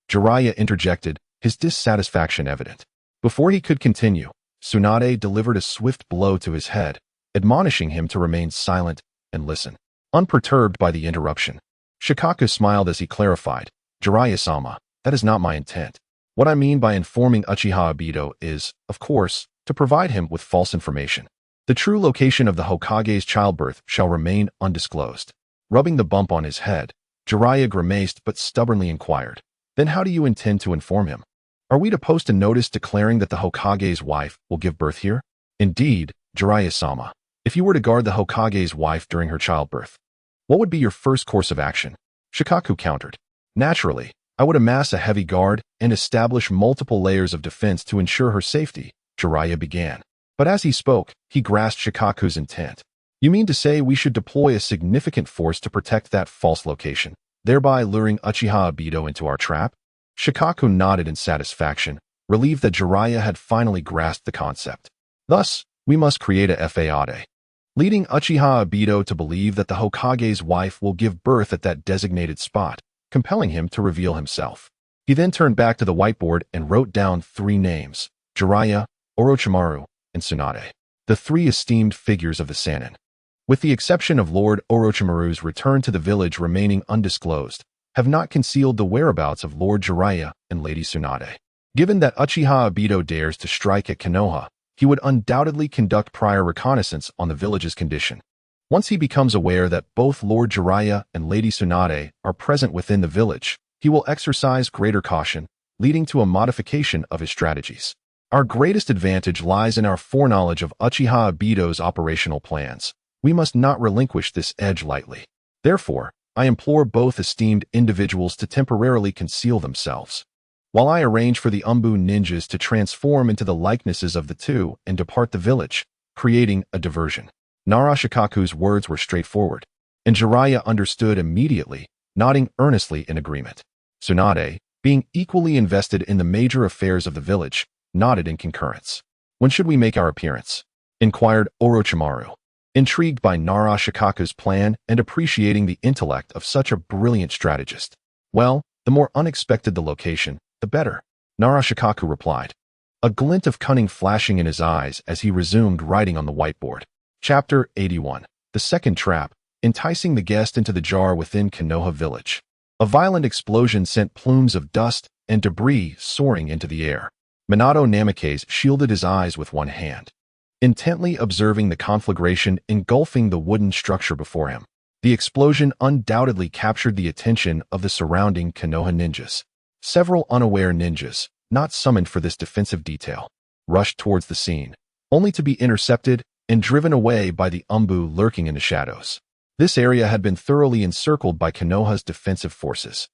Jiraiya interjected, his dissatisfaction evident. Before he could continue, Tsunade delivered a swift blow to his head, admonishing him to remain silent and listen. Unperturbed by the interruption, Shikaku smiled as he clarified, Jiraiya-sama, that is not my intent. What I mean by informing Uchiha Obito is, of course, to provide him with false information. The true location of the Hokage's childbirth shall remain undisclosed. Rubbing the bump on his head, Jiraiya grimaced but stubbornly inquired, then how do you intend to inform him? Are we to post a notice declaring that the Hokage's wife will give birth here? Indeed, Jiraiya-sama, if you were to guard the Hokage's wife during her childbirth, what would be your first course of action? Shikaku countered. Naturally, I would amass a heavy guard and establish multiple layers of defense to ensure her safety, Jiraiya began. But as he spoke, he grasped Shikaku's intent. You mean to say we should deploy a significant force to protect that false location, thereby luring Uchiha Obito into our trap? Shikaku nodded in satisfaction, relieved that Jiraiya had finally grasped the concept. Thus, we must create a fade, leading Uchiha Obito to believe that the Hokage's wife will give birth at that designated spot, compelling him to reveal himself. He then turned back to the whiteboard and wrote down 3 names, Jiraiya, Orochimaru, and Tsunade, the 3 esteemed figures of the Sannin. With the exception of Lord Orochimaru's return to the village remaining undisclosed, have not concealed the whereabouts of Lord Jiraiya and Lady Tsunade. Given that Uchiha Obito dares to strike at Konoha, he would undoubtedly conduct prior reconnaissance on the village's condition. Once he becomes aware that both Lord Jiraiya and Lady Tsunade are present within the village, he will exercise greater caution, leading to a modification of his strategies. Our greatest advantage lies in our foreknowledge of Uchiha Obito's operational plans. We must not relinquish this edge lightly. Therefore, I implore both esteemed individuals to temporarily conceal themselves, while I arrange for the Umbu ninjas to transform into the likenesses of the two and depart the village, creating a diversion. Nara Shikaku's words were straightforward, and Jiraiya understood immediately, nodding earnestly in agreement. Tsunade, being equally invested in the major affairs of the village, nodded in concurrence. When should we make our appearance? Inquired Orochimaru, intrigued by Nara Shikaku's plan and appreciating the intellect of such a brilliant strategist. Well, the more unexpected the location, the better, Nara Shikaku replied, a glint of cunning flashing in his eyes as he resumed writing on the whiteboard. Chapter 81. The Second Trap, enticing the guest into the jar within Konoha village. A violent explosion sent plumes of dust and debris soaring into the air. Minato Namikaze shielded his eyes with one hand, intently observing the conflagration engulfing the wooden structure before him. The explosion undoubtedly captured the attention of the surrounding Konoha ninjas. Several unaware ninjas, not summoned for this defensive detail, rushed towards the scene, only to be intercepted and driven away by the Umbu lurking in the shadows. This area had been thoroughly encircled by Konoha's defensive forces.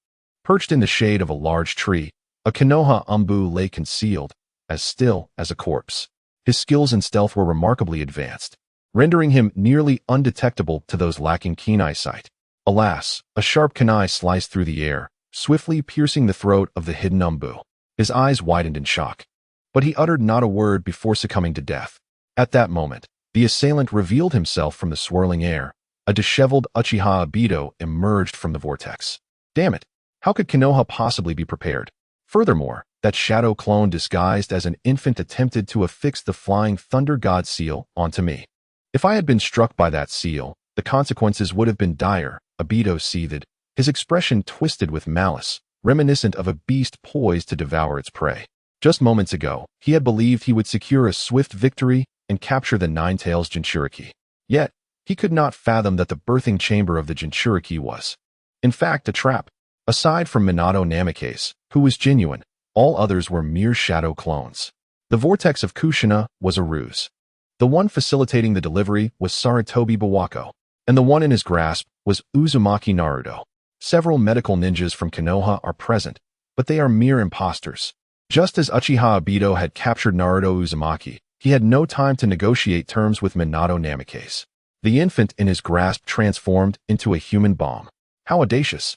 Perched in the shade of a large tree, a Konoha Umbu lay concealed, as still as a corpse. His skills in stealth were remarkably advanced, rendering him nearly undetectable to those lacking keen eyesight. Alas, a sharp kunai sliced through the air, swiftly piercing the throat of the hidden Umbu. His eyes widened in shock, but he uttered not a word before succumbing to death. At that moment, the assailant revealed himself from the swirling air. A disheveled Uchiha Obito emerged from the vortex. Damn it! How could Konoha possibly be prepared? Furthermore, that shadow clone disguised as an infant attempted to affix the flying thunder god seal onto me. If I had been struck by that seal, the consequences would have been dire, Obito seethed, his expression twisted with malice, reminiscent of a beast poised to devour its prey. Just moments ago, he had believed he would secure a swift victory and capture the Nine-Tails Jinchuriki. Yet, he could not fathom that the birthing chamber of the Jinchuriki was, in fact, a trap. Aside from Minato Namikaze, who was genuine, all others were mere shadow clones. The vortex of Kushina was a ruse. The one facilitating the delivery was Sarutobi Bawako, and the one in his grasp was Uzumaki Naruto. Several medical ninjas from Konoha are present, but they are mere imposters. Just as Uchiha Obito had captured Naruto Uzumaki, he had no time to negotiate terms with Minato Namikaze. The infant in his grasp transformed into a human bomb. How audacious!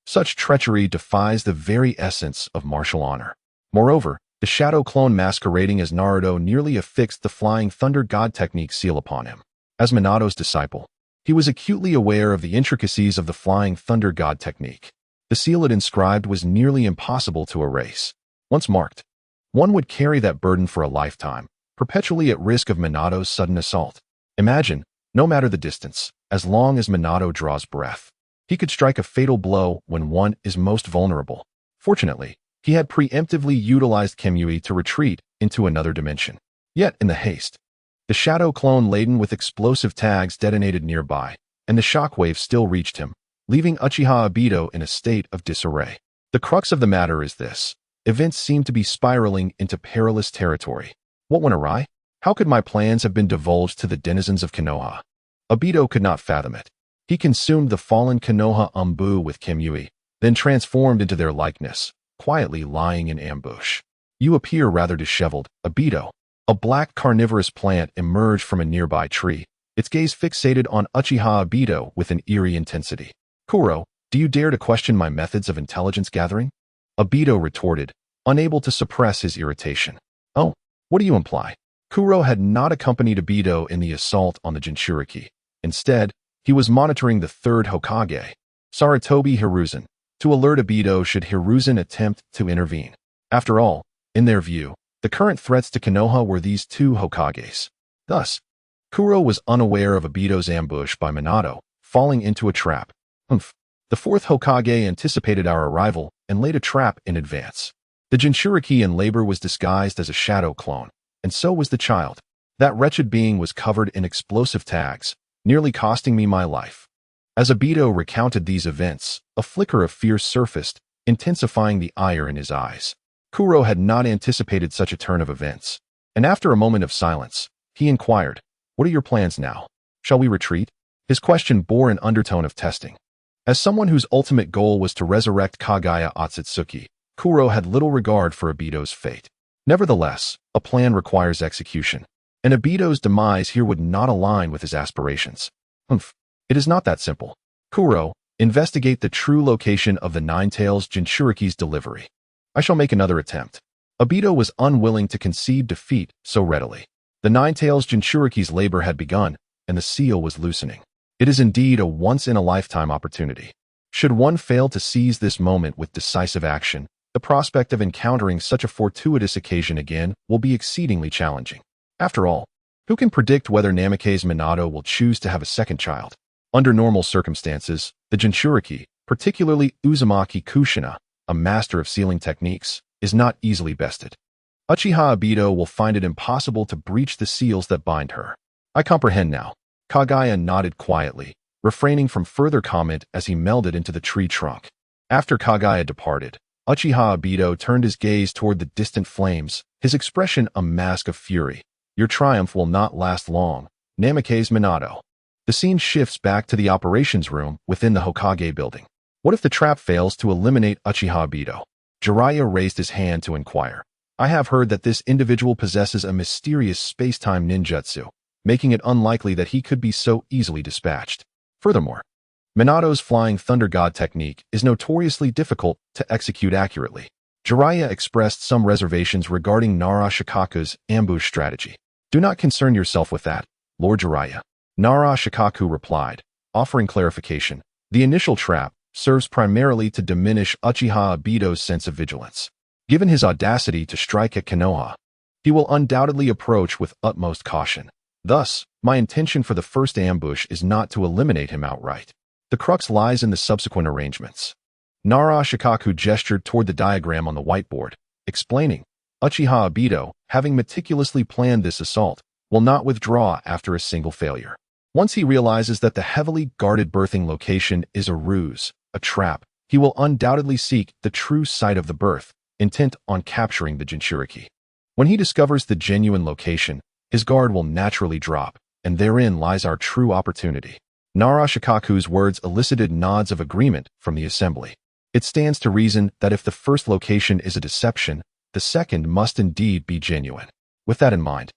Such treachery defies the very essence of martial honor. Moreover, the shadow clone masquerading as Naruto nearly affixed the Flying Thunder God technique seal upon him. As Minato's disciple, he was acutely aware of the intricacies of the Flying Thunder God technique. The seal it inscribed was nearly impossible to erase. Once marked, one would carry that burden for a lifetime, perpetually at risk of Minato's sudden assault. Imagine, no matter the distance, as long as Minato draws breath, he could strike a fatal blow when one is most vulnerable. Fortunately, he had preemptively utilized Kimui to retreat into another dimension. Yet, in the haste, the shadow clone laden with explosive tags detonated nearby, and the shockwave still reached him, leaving Uchiha Obito in a state of disarray. The crux of the matter is this. Events seem to be spiraling into perilous territory. What went awry? How could my plans have been divulged to the denizens of Konoha? Obito could not fathom it. He consumed the fallen Konoha Umbu with Kimui, then transformed into their likeness, quietly lying in ambush. You appear rather disheveled, Obito. A black carnivorous plant emerged from a nearby tree, its gaze fixated on Uchiha Obito with an eerie intensity. Kuro, do you dare to question my methods of intelligence gathering? Obito retorted, unable to suppress his irritation. Oh, what do you imply? Kuro had not accompanied Obito in the assault on the Jinchuriki. Instead, he was monitoring the third Hokage, Sarutobi Hiruzen, to alert Obito should Hiruzen attempt to intervene. After all, in their view, the current threats to Konoha were these two Hokages. Thus, Kuro was unaware of Obito's ambush by Minato, falling into a trap. The fourth Hokage anticipated our arrival and laid a trap in advance. The Jinchuriki in labor was disguised as a shadow clone, and so was the child. That wretched being was covered in explosive tags, nearly costing me my life. As Obito recounted these events, a flicker of fear surfaced, intensifying the ire in his eyes. Kuro had not anticipated such a turn of events, and after a moment of silence, he inquired, "What are your plans now? Shall we retreat?" His question bore an undertone of testing. As someone whose ultimate goal was to resurrect Kagaya Otsutsuki, Kuro had little regard for Obito's fate. Nevertheless, a plan requires execution, and Obito's demise here would not align with his aspirations. It is not that simple. Kuro, investigate the true location of the Nine-Tails Jinchuriki's delivery. I shall make another attempt. Obito was unwilling to concede defeat so readily. The Nine-Tails Jinchuriki's labor had begun, and the seal was loosening. It is indeed a once-in-a-lifetime opportunity. Should one fail to seize this moment with decisive action, the prospect of encountering such a fortuitous occasion again will be exceedingly challenging. After all, who can predict whether Namikaze Minato will choose to have a second child? Under normal circumstances, the Jinchuriki, particularly Uzumaki Kushina, a master of sealing techniques, is not easily bested. Uchiha Obito will find it impossible to breach the seals that bind her. I comprehend now. Kagaya nodded quietly, refraining from further comment as he melded into the tree trunk. After Kagaya departed, Uchiha Obito turned his gaze toward the distant flames, his expression a mask of fury. Your triumph will not last long, Namikaze Minato. The scene shifts back to the operations room within the Hokage building. What if the trap fails to eliminate Uchiha Obito? Jiraiya raised his hand to inquire. I have heard that this individual possesses a mysterious space-time ninjutsu, making it unlikely that he could be so easily dispatched. Furthermore, Minato's Flying Thunder God technique is notoriously difficult to execute accurately. Jiraiya expressed some reservations regarding Nara Shikaku's ambush strategy. Do not concern yourself with that, Lord Jiraiya. Nara Shikaku replied, offering clarification. The initial trap serves primarily to diminish Uchiha Obito's sense of vigilance. Given his audacity to strike at Konoha, he will undoubtedly approach with utmost caution. Thus, my intention for the first ambush is not to eliminate him outright. The crux lies in the subsequent arrangements. Nara Shikaku gestured toward the diagram on the whiteboard, explaining, Uchiha Obito, having meticulously planned this assault, will not withdraw after a single failure. Once he realizes that the heavily guarded birthing location is a ruse, a trap, he will undoubtedly seek the true site of the birth, intent on capturing the Jinchuriki. When he discovers the genuine location, his guard will naturally drop, and therein lies our true opportunity. Nara Shikaku's words elicited nods of agreement from the assembly. It stands to reason that if the first location is a deception, the second must indeed be genuine. With that in mind,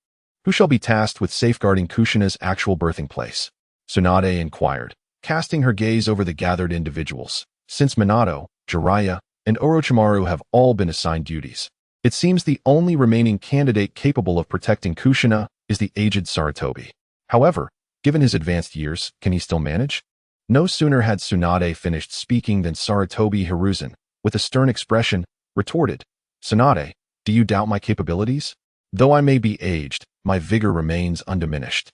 who shall be tasked with safeguarding Kushina's actual birthing place? Tsunade inquired, casting her gaze over the gathered individuals. Since Minato, Jiraiya, and Orochimaru have all been assigned duties, it seems the only remaining candidate capable of protecting Kushina is the aged Sarutobi. However, given his advanced years, can he still manage? No sooner had Tsunade finished speaking than Sarutobi Hiruzen, with a stern expression, retorted, "Tsunade, do you doubt my capabilities? Though I may be aged, my vigor remains undiminished,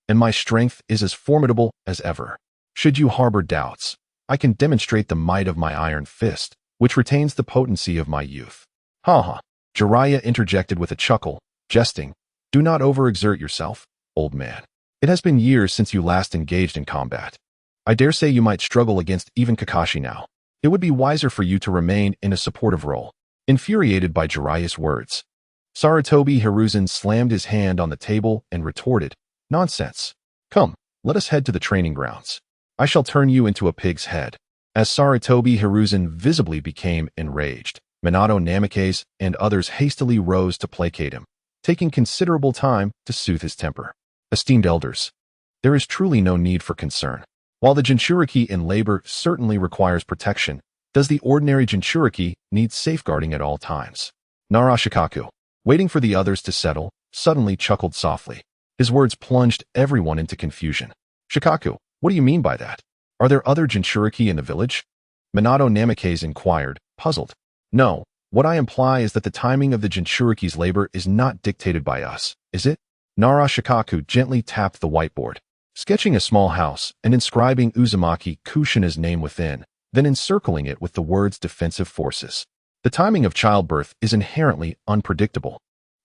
and my strength is as formidable as ever. Should you harbor doubts, I can demonstrate the might of my iron fist, which retains the potency of my youth." "Ha ha." Jiraiya interjected with a chuckle, jesting, "Do not overexert yourself, old man. It has been years since you last engaged in combat. I dare say you might struggle against even Kakashi now. It would be wiser for you to remain in a supportive role." Infuriated by Jiraiya's words, Sarutobi Hiruzen slammed his hand on the table and retorted, "Nonsense. Come, let us head to the training grounds. I shall turn you into a pig's head." As Sarutobi Hiruzen visibly became enraged, Minato Namikaze and others hastily rose to placate him, taking considerable time to soothe his temper. "Esteemed elders, there is truly no need for concern. While the Jinchuriki in labor certainly requires protection, does the ordinary Jinchuriki need safeguarding at all times?" Narashikaku, waiting for the others to settle, suddenly chuckled softly. His words plunged everyone into confusion. "Shikaku, what do you mean by that? Are there other Jinchuriki in the village?" Minato Namikaze inquired, puzzled. "No, what I imply is that the timing of the Jinchuriki's labor is not dictated by us, is it?" Narashikaku gently tapped the whiteboard, sketching a small house and inscribing Uzumaki Kushina's name within, then encircling it with the words defensive forces. "The timing of childbirth is inherently unpredictable.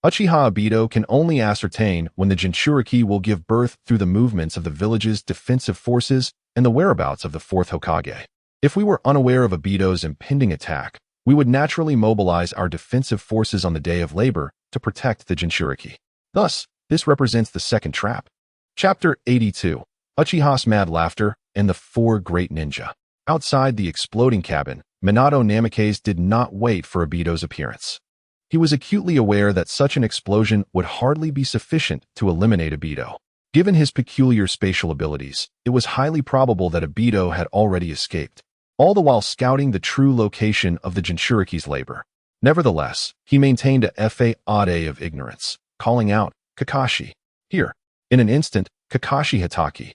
Uchiha Obito can only ascertain when the Jinchuriki will give birth through the movements of the village's defensive forces and the whereabouts of the Fourth Hokage. If we were unaware of Obito's impending attack, we would naturally mobilize our defensive forces on the day of labor to protect the Jinchuriki. Thus, this represents the second trap." Chapter 82. Uchiha's Mad Laughter and the Four Great Ninja. Outside the exploding cabin, Minato Namikaze did not wait for Obito's appearance. He was acutely aware that such an explosion would hardly be sufficient to eliminate Obito. Given his peculiar spatial abilities, it was highly probable that Obito had already escaped, all the while scouting the true location of the Jinchuriki's labor. Nevertheless, he maintained a fade of ignorance, calling out, "Kakashi, here." In an instant, Kakashi Hitaki,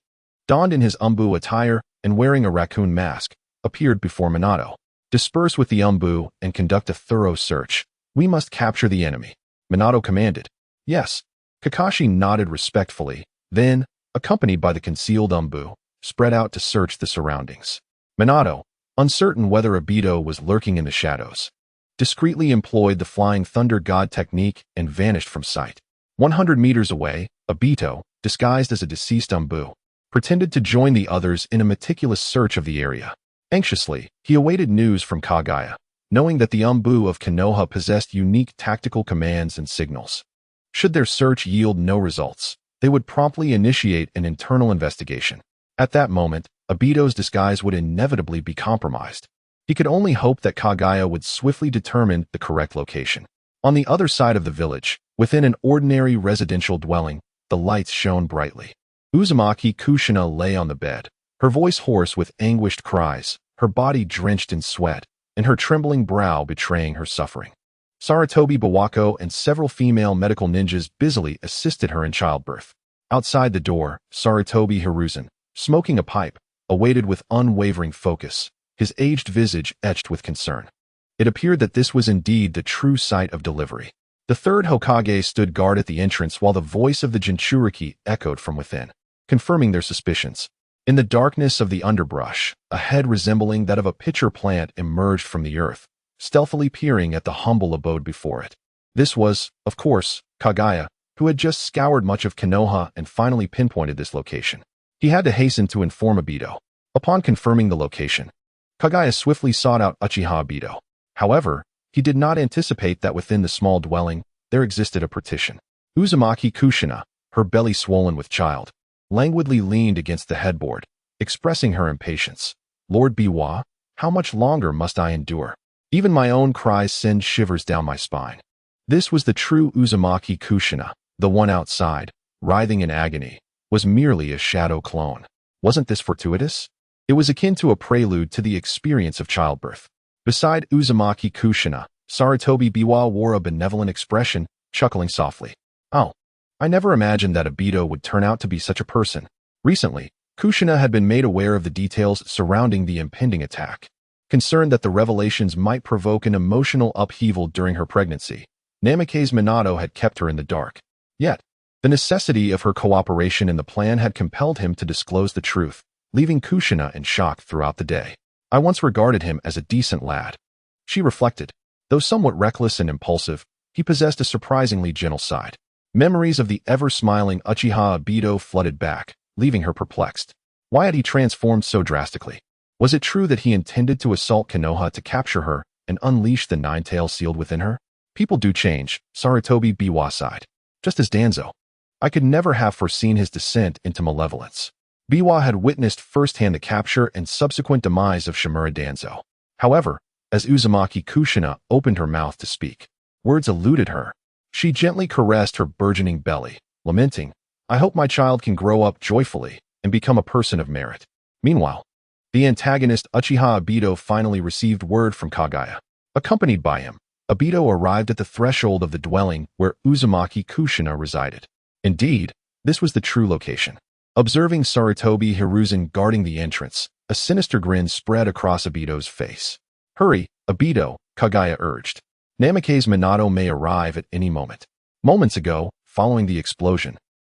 donned in his umbu attire and wearing a raccoon mask, appeared before Minato. "Disperse with the umbu and conduct a thorough search. We must capture the enemy," Minato commanded. "Yes." Kakashi nodded respectfully, then, accompanied by the concealed umbu, spread out to search the surroundings. Minato, uncertain whether Obito was lurking in the shadows, discreetly employed the Flying Thunder God technique and vanished from sight. 100 meters away, Obito, disguised as a deceased umbu, pretended to join the others in a meticulous search of the area. Anxiously, he awaited news from Kaguya, knowing that the umbu of Konoha possessed unique tactical commands and signals. Should their search yield no results, they would promptly initiate an internal investigation. At that moment, Obito's disguise would inevitably be compromised. He could only hope that Kaguya would swiftly determine the correct location. On the other side of the village, within an ordinary residential dwelling, the lights shone brightly. Uzumaki Kushina lay on the bed, her voice hoarse with anguished cries, her body drenched in sweat, and her trembling brow betraying her suffering. Sarutobi Bawako and several female medical ninjas busily assisted her in childbirth. Outside the door, Sarutobi Hiruzen, smoking a pipe, awaited with unwavering focus, his aged visage etched with concern. It appeared that this was indeed the true site of delivery. The third Hokage stood guard at the entrance while the voice of the Jinchuriki echoed from within, confirming their suspicions. In the darkness of the underbrush, a head resembling that of a pitcher plant emerged from the earth, stealthily peering at the humble abode before it. This was, of course, Kaguya, who had just scoured much of Konoha and finally pinpointed this location. He had to hasten to inform Obito. Upon confirming the location, Kaguya swiftly sought out Uchiha Obito. However, he did not anticipate that within the small dwelling, there existed a partition. Uzumaki Kushina, her belly swollen with child, languidly leaned against the headboard, expressing her impatience. "Lord Biwa, how much longer must I endure? Even my own cries send shivers down my spine." This was the true Uzumaki Kushina. The one outside, writhing in agony, was merely a shadow clone. Wasn't this fortuitous? It was akin to a prelude to the experience of childbirth. Beside Uzumaki Kushina, Sarutobi Biwa wore a benevolent expression, chuckling softly. Oh, I never imagined that Obito would turn out to be such a person. Recently, Kushina had been made aware of the details surrounding the impending attack. Concerned that the revelations might provoke an emotional upheaval during her pregnancy, Namikaze Minato had kept her in the dark. Yet, the necessity of her cooperation in the plan had compelled him to disclose the truth, leaving Kushina in shock throughout the day. I once regarded him as a decent lad. She reflected. Though somewhat reckless and impulsive, he possessed a surprisingly gentle side. Memories of the ever-smiling Uchiha Obito flooded back, leaving her perplexed. Why had he transformed so drastically? Was it true that he intended to assault Konoha to capture her and unleash the nine tails sealed within her? People do change, Sarutobi Biwa sighed. Just as Danzo. I could never have foreseen his descent into malevolence. Biwa had witnessed firsthand the capture and subsequent demise of Shimura Danzo. However, as Uzumaki Kushina opened her mouth to speak, words eluded her. She gently caressed her burgeoning belly, lamenting, I hope my child can grow up joyfully and become a person of merit. Meanwhile, the antagonist Uchiha Obito finally received word from Kaguya. Accompanied by him, Obito arrived at the threshold of the dwelling where Uzumaki Kushina resided. Indeed, this was the true location. Observing Sarutobi Hiruzen guarding the entrance, a sinister grin spread across Obito's face. Hurry, Obito, Kaguya urged. Namikaze Minato may arrive at any moment. Moments ago, following the explosion,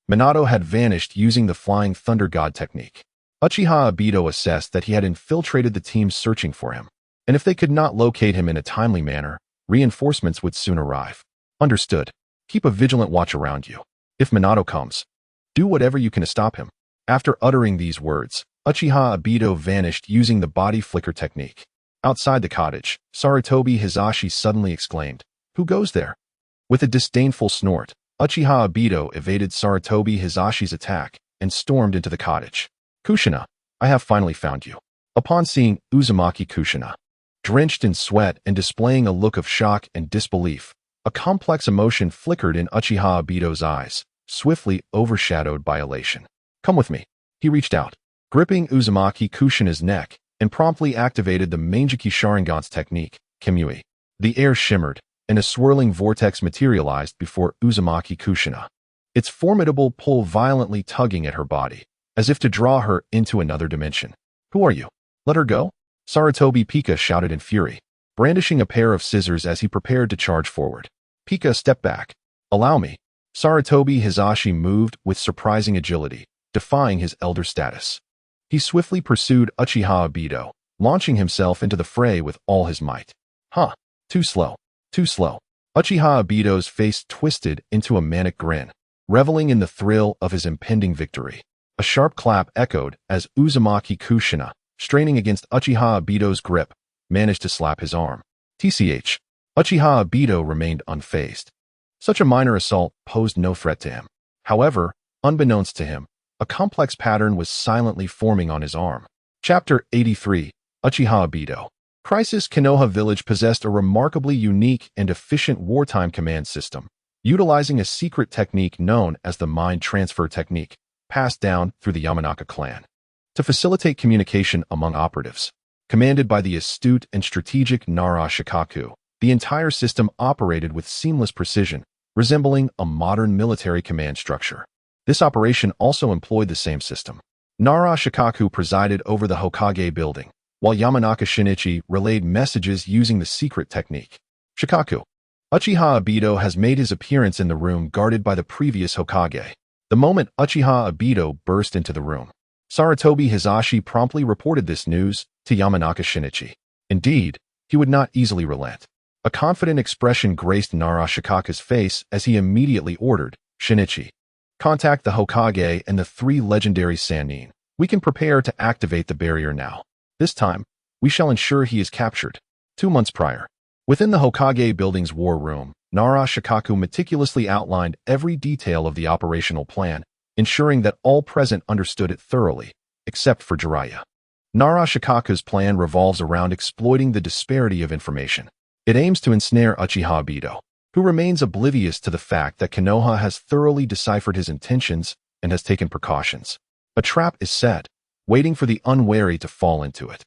Minato had vanished using the Flying Thunder God technique. Uchiha Obito assessed that he had infiltrated the team searching for him, and if they could not locate him in a timely manner, reinforcements would soon arrive. Understood. Keep a vigilant watch around you. If Minato comes, do whatever you can to stop him. After uttering these words, Uchiha Obito vanished using the body flicker technique. Outside the cottage, Sarutobi Hizashi suddenly exclaimed, Who goes there? With a disdainful snort, Uchiha Obito evaded Sarutobi Hizashi's attack and stormed into the cottage. Kushina, I have finally found you. Upon seeing Uzumaki Kushina, drenched in sweat and displaying a look of shock and disbelief, a complex emotion flickered in Uchiha Obito's eyes, swiftly overshadowed by elation. Come with me. He reached out, gripping Uzumaki Kushina's neck, and promptly activated the Manjiki Sharingan's technique, Kimui. The air shimmered, and a swirling vortex materialized before Uzumaki Kushina, its formidable pull violently tugging at her body, as if to draw her into another dimension. Who are you? Let her go? Sarutobi Pika shouted in fury, brandishing a pair of scissors as he prepared to charge forward. Pika stepped back. Allow me. Sarutobi Hizashi moved with surprising agility, defying his elder status. He swiftly pursued Uchiha Obito, launching himself into the fray with all his might. Huh. Too slow. Too slow. Uchiha Obito's face twisted into a manic grin, reveling in the thrill of his impending victory. A sharp clap echoed as Uzumaki Kushina, straining against Uchiha Obito's grip, managed to slap his arm. TCH. Uchiha Obito remained unfazed. Such a minor assault posed no threat to him. However, unbeknownst to him, a complex pattern was silently forming on his arm. Chapter 83, Uchiha Obito. Crisis Konoha Village possessed a remarkably unique and efficient wartime command system, utilizing a secret technique known as the mind transfer technique, passed down through the Yamanaka clan. To facilitate communication among operatives, commanded by the astute and strategic Nara Shikaku, the entire system operated with seamless precision, resembling a modern military command structure. This operation also employed the same system. Nara Shikaku presided over the Hokage building, while Yamanaka Shinichi relayed messages using the secret technique. Shikaku. Uchiha Obito has made his appearance in the room guarded by the previous Hokage. The moment Uchiha Obito burst into the room, Sarutobi Hizashi promptly reported this news to Yamanaka Shinichi. Indeed, he would not easily relent. A confident expression graced Nara Shikaku's face as he immediately ordered, Shinichi, contact the Hokage and the 3 legendary Sannin. We can prepare to activate the barrier now. This time, we shall ensure he is captured. 2 months prior, within the Hokage building's war room, Nara Shikaku meticulously outlined every detail of the operational plan, ensuring that all present understood it thoroughly, except for Jiraiya. Nara Shikaku's plan revolves around exploiting the disparity of information. It aims to ensnare Uchiha Obito, who remains oblivious to the fact that Konoha has thoroughly deciphered his intentions and has taken precautions. A trap is set, waiting for the unwary to fall into it.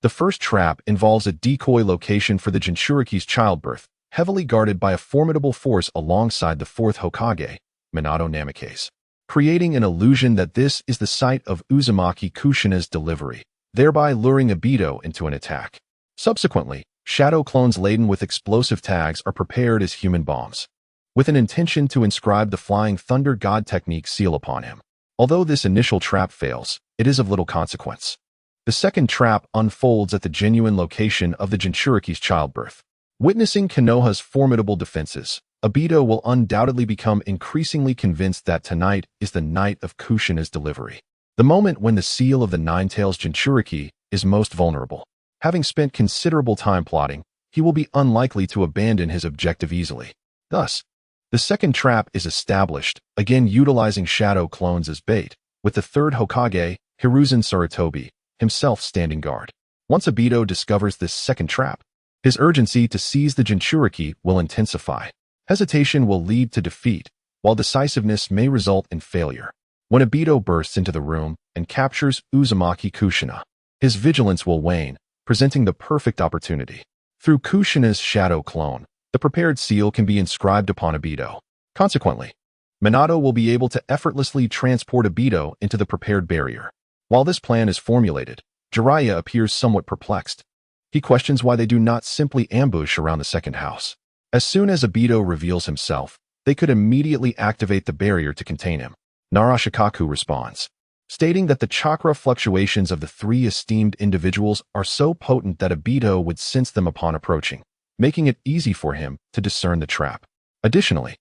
The first trap involves a decoy location for the Jinchuriki's childbirth, heavily guarded by a formidable force alongside the Fourth Hokage, Minato Namikaze, creating an illusion that this is the site of Uzumaki Kushina's delivery, thereby luring Obito into an attack. Subsequently, shadow clones laden with explosive tags are prepared as human bombs, with an intention to inscribe the Flying Thunder God technique seal upon him. Although this initial trap fails, it is of little consequence. The second trap unfolds at the genuine location of the Jinchuriki's childbirth. Witnessing Konoha's formidable defenses, Obito will undoubtedly become increasingly convinced that tonight is the night of Kushina's delivery, the moment when the seal of the Nine-Tails Jinchuriki is most vulnerable. Having spent considerable time plotting, he will be unlikely to abandon his objective easily. Thus, the second trap is established, again utilizing shadow clones as bait, with the third Hokage, Hiruzen Sarutobi, himself standing guard. Once Obito discovers this second trap, his urgency to seize the Jinchuriki will intensify. Hesitation will lead to defeat, while decisiveness may result in failure. When Obito bursts into the room and captures Uzumaki Kushina, his vigilance will wane, presenting the perfect opportunity. Through Kushina's shadow clone, the prepared seal can be inscribed upon Obito. Consequently, Minato will be able to effortlessly transport Obito into the prepared barrier. While this plan is formulated, Jiraiya appears somewhat perplexed. He questions why they do not simply ambush around the second house. As soon as Obito reveals himself, they could immediately activate the barrier to contain him. Narashikaku responds, stating that the chakra fluctuations of the three esteemed individuals are so potent that Obito would sense them upon approaching, making it easy for him to discern the trap. Additionally,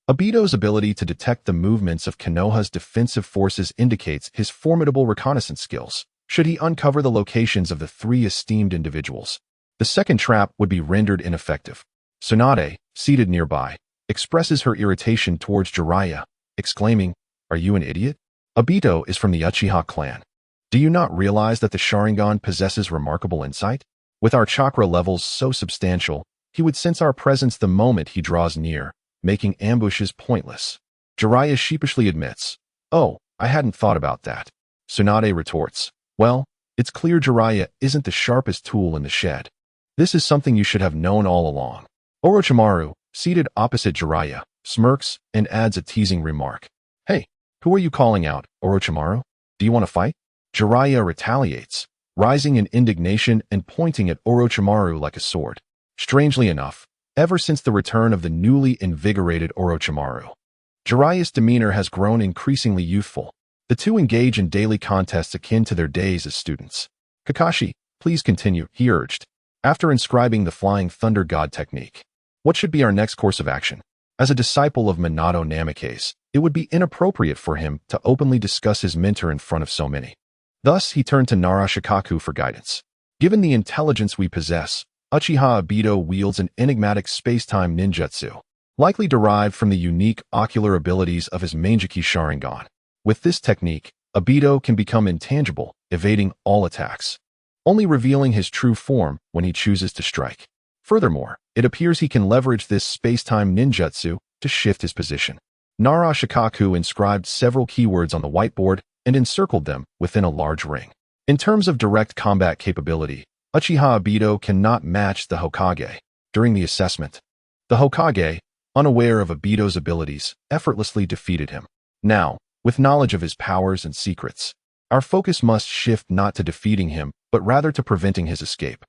Obito's ability to detect the movements of Konoha's defensive forces indicates his formidable reconnaissance skills. Should he uncover the locations of the three esteemed individuals, the second trap would be rendered ineffective. Tsunade, seated nearby, expresses her irritation towards Jiraiya, exclaiming, "Are you an idiot? Obito is from the Uchiha clan. Do you not realize that the Sharingan possesses remarkable insight? With our chakra levels so substantial, he would sense our presence the moment he draws near, making ambushes pointless." Jiraiya sheepishly admits, "Oh, I hadn't thought about that." Tsunade retorts, "Well, it's clear Jiraiya isn't the sharpest tool in the shed. This is something you should have known all along." Orochimaru, seated opposite Jiraiya, smirks and adds a teasing remark. "Hey, who are you calling out, Orochimaru? Do you want to fight?" Jiraiya retaliates, rising in indignation and pointing at Orochimaru like a sword. Strangely enough, ever since the return of the newly invigorated Orochimaru, Jiraiya's demeanor has grown increasingly youthful. The two engage in daily contests akin to their days as students. "Kakashi, please continue," he urged, after inscribing the Flying Thunder God technique. "What should be our next course of action?" As a disciple of Minato Namikaze, it would be inappropriate for him to openly discuss his mentor in front of so many. Thus, he turned to Narashikaku for guidance. "Given the intelligence we possess, Uchiha Obito wields an enigmatic space-time ninjutsu, likely derived from the unique ocular abilities of his Manjiki Sharingan. With this technique, Obito can become intangible, evading all attacks, only revealing his true form when he chooses to strike. Furthermore, it appears he can leverage this space-time ninjutsu to shift his position." Narashikaku inscribed several keywords on the whiteboard and encircled them within a large ring. In terms of direct combat capability, Uchiha Obito cannot match the Hokage. During the assessment, the Hokage, unaware of Obito's abilities, effortlessly defeated him. Now, with knowledge of his powers and secrets, our focus must shift not to defeating him, but rather to preventing his escape.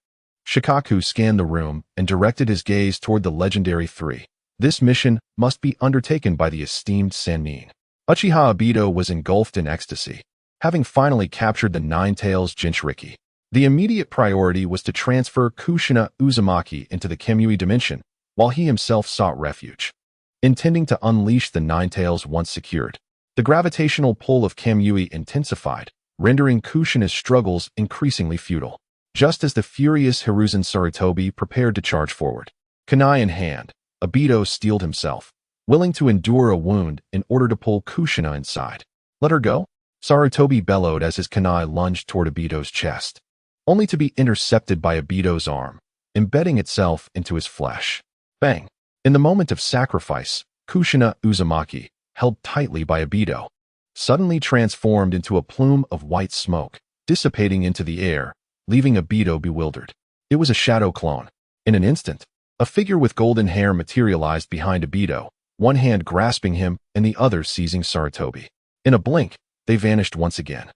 Shikaku scanned the room and directed his gaze toward the legendary three. This mission must be undertaken by the esteemed Sannin. Uchiha Obito was engulfed in ecstasy, having finally captured the Nine-Tails Jinchuriki. The immediate priority was to transfer Kushina Uzumaki into the Kamui dimension, while he himself sought refuge. Intending to unleash the Nine-Tails once secured, the gravitational pull of Kamui intensified, rendering Kushina's struggles increasingly futile. Just as the furious Hiruzen Sarutobi prepared to charge forward, kunai in hand, Obito steeled himself, willing to endure a wound in order to pull Kushina inside. "Let her go?" Sarutobi bellowed as his kunai lunged toward Obito's chest, only to be intercepted by Obito's arm, embedding itself into his flesh. Bang! In the moment of sacrifice, Kushina Uzumaki, held tightly by Obito, suddenly transformed into a plume of white smoke, dissipating into the air, leaving Obito bewildered. It was a shadow clone. In an instant, a figure with golden hair materialized behind Obito, one hand grasping him and the other seizing Sarutobi. In a blink, they vanished once again.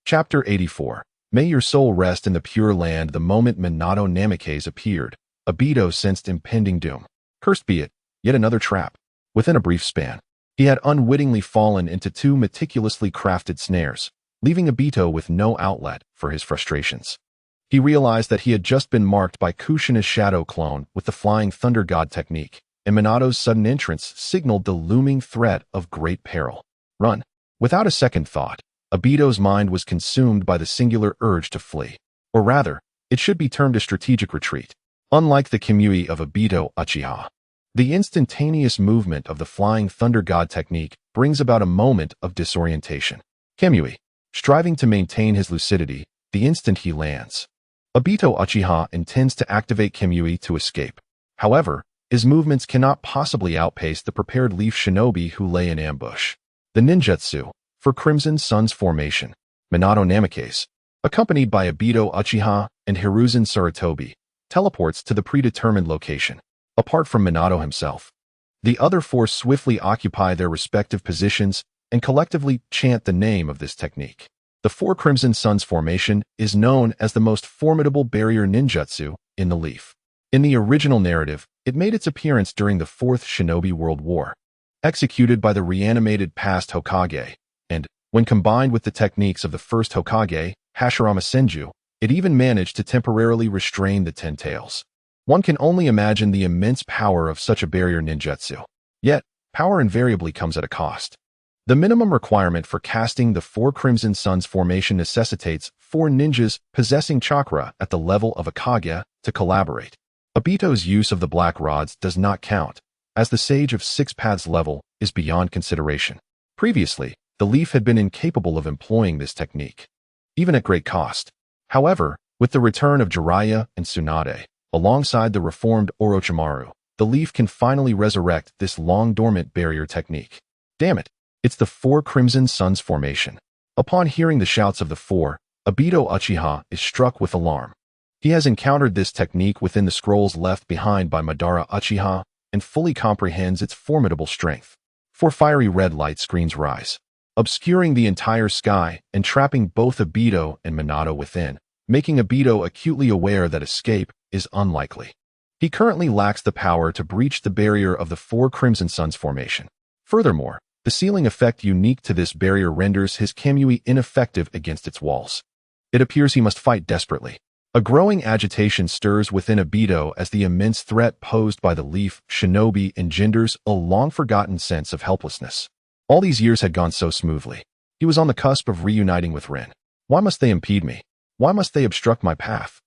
Chapter 84. May your soul rest in the pure land. The moment Minato Namikaze appeared, Obito sensed impending doom. Cursed be it, yet another trap. Within a brief span, he had unwittingly fallen into two meticulously crafted snares, leaving Obito with no outlet for his frustrations. He realized that he had just been marked by Kushina's shadow clone with the Flying Thunder God technique, and Minato's sudden entrance signaled the looming threat of great peril. Run. Without a second thought, Obito's mind was consumed by the singular urge to flee. Or rather, it should be termed a strategic retreat. Unlike the Kimui of Obito Uchiha, the instantaneous movement of the Flying Thunder God technique brings about a moment of disorientation. Kimui, striving to maintain his lucidity the instant he lands. Obito Uchiha intends to activate Kimui to escape. However, his movements cannot possibly outpace the prepared leaf shinobi who lay in ambush. The ninjutsu, for Crimson Sun's formation, Minato Namikaze, accompanied by Obito Uchiha and Hiruzen Sarutobi, teleports to the predetermined location. Apart from Minato himself, the other four swiftly occupy their respective positions and collectively chant the name of this technique. The Four Crimson Suns formation is known as the most formidable barrier ninjutsu in the Leaf. In the original narrative, it made its appearance during the Fourth Shinobi World War, executed by the reanimated past Hokage, and, when combined with the techniques of the first Hokage, Hashirama Senju, it even managed to temporarily restrain the Ten Tails. One can only imagine the immense power of such a barrier ninjutsu. Yet, power invariably comes at a cost. The minimum requirement for casting the Four Crimson Suns formation necessitates 4 ninjas possessing chakra at the level of a Kage to collaborate. Obito's use of the black rods does not count, as the Sage of Six Paths level is beyond consideration. Previously, the Leaf had been incapable of employing this technique, even at great cost. However, with the return of Jiraiya and Tsunade, alongside the reformed Orochimaru, the Leaf can finally resurrect this long-dormant barrier technique. Damn it, it's the Four Crimson Suns formation. Upon hearing the shouts of the four, Obito Uchiha is struck with alarm. He has encountered this technique within the scrolls left behind by Madara Uchiha and fully comprehends its formidable strength. 4 fiery red light screens rise, obscuring the entire sky and trapping both Obito and Minato within, making Obito acutely aware that escape is unlikely. He currently lacks the power to breach the barrier of the Four Crimson Suns formation. Furthermore, the sealing effect unique to this barrier renders his Kimui ineffective against its walls. It appears he must fight desperately. A growing agitation stirs within Obito as the immense threat posed by the Leaf Shinobi engenders a long-forgotten sense of helplessness. All these years had gone so smoothly. He was on the cusp of reuniting with Rin. Why must they impede me? Why must they obstruct my path?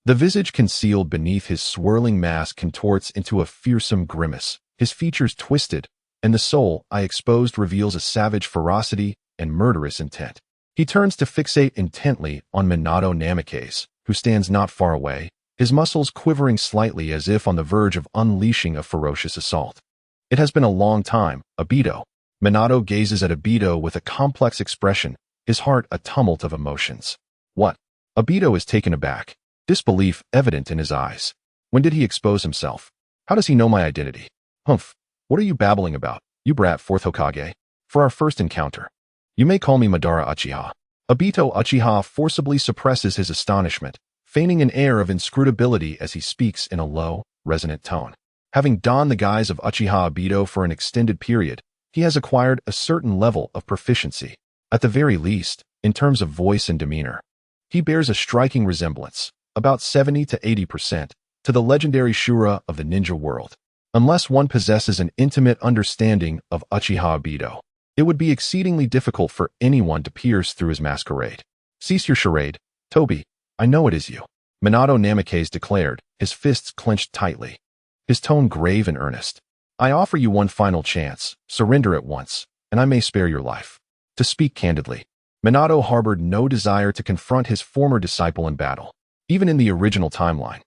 The visage concealed beneath his swirling mask contorts into a fearsome grimace, his features twisted, and the soul I exposed reveals a savage ferocity and murderous intent. He turns to fixate intently on Minato Namikaze, who stands not far away, his muscles quivering slightly as if on the verge of unleashing a ferocious assault. It has been a long time, Obito. Minato gazes at Obito with a complex expression, his heart a tumult of emotions. What? Obito is taken aback, disbelief evident in his eyes. When did he expose himself? How does he know my identity? Humph. What are you babbling about, you brat Fourth Hokage? For our first encounter, you may call me Madara Uchiha. Obito Uchiha forcibly suppresses his astonishment, feigning an air of inscrutability as he speaks in a low, resonant tone. Having donned the guise of Uchiha Obito for an extended period, he has acquired a certain level of proficiency. At the very least, in terms of voice and demeanor, he bears a striking resemblance, about 70 to 80%, to the legendary Shura of the ninja world. Unless one possesses an intimate understanding of Uchiha Obito, it would be exceedingly difficult for anyone to pierce through his masquerade. Cease your charade, Toby. I know it is you. Minato Namikaze declared, his fists clenched tightly, his tone grave and earnest. I offer you one final chance. Surrender at once, and I may spare your life. To speak candidly, Minato harbored no desire to confront his former disciple in battle. Even in the original timeline,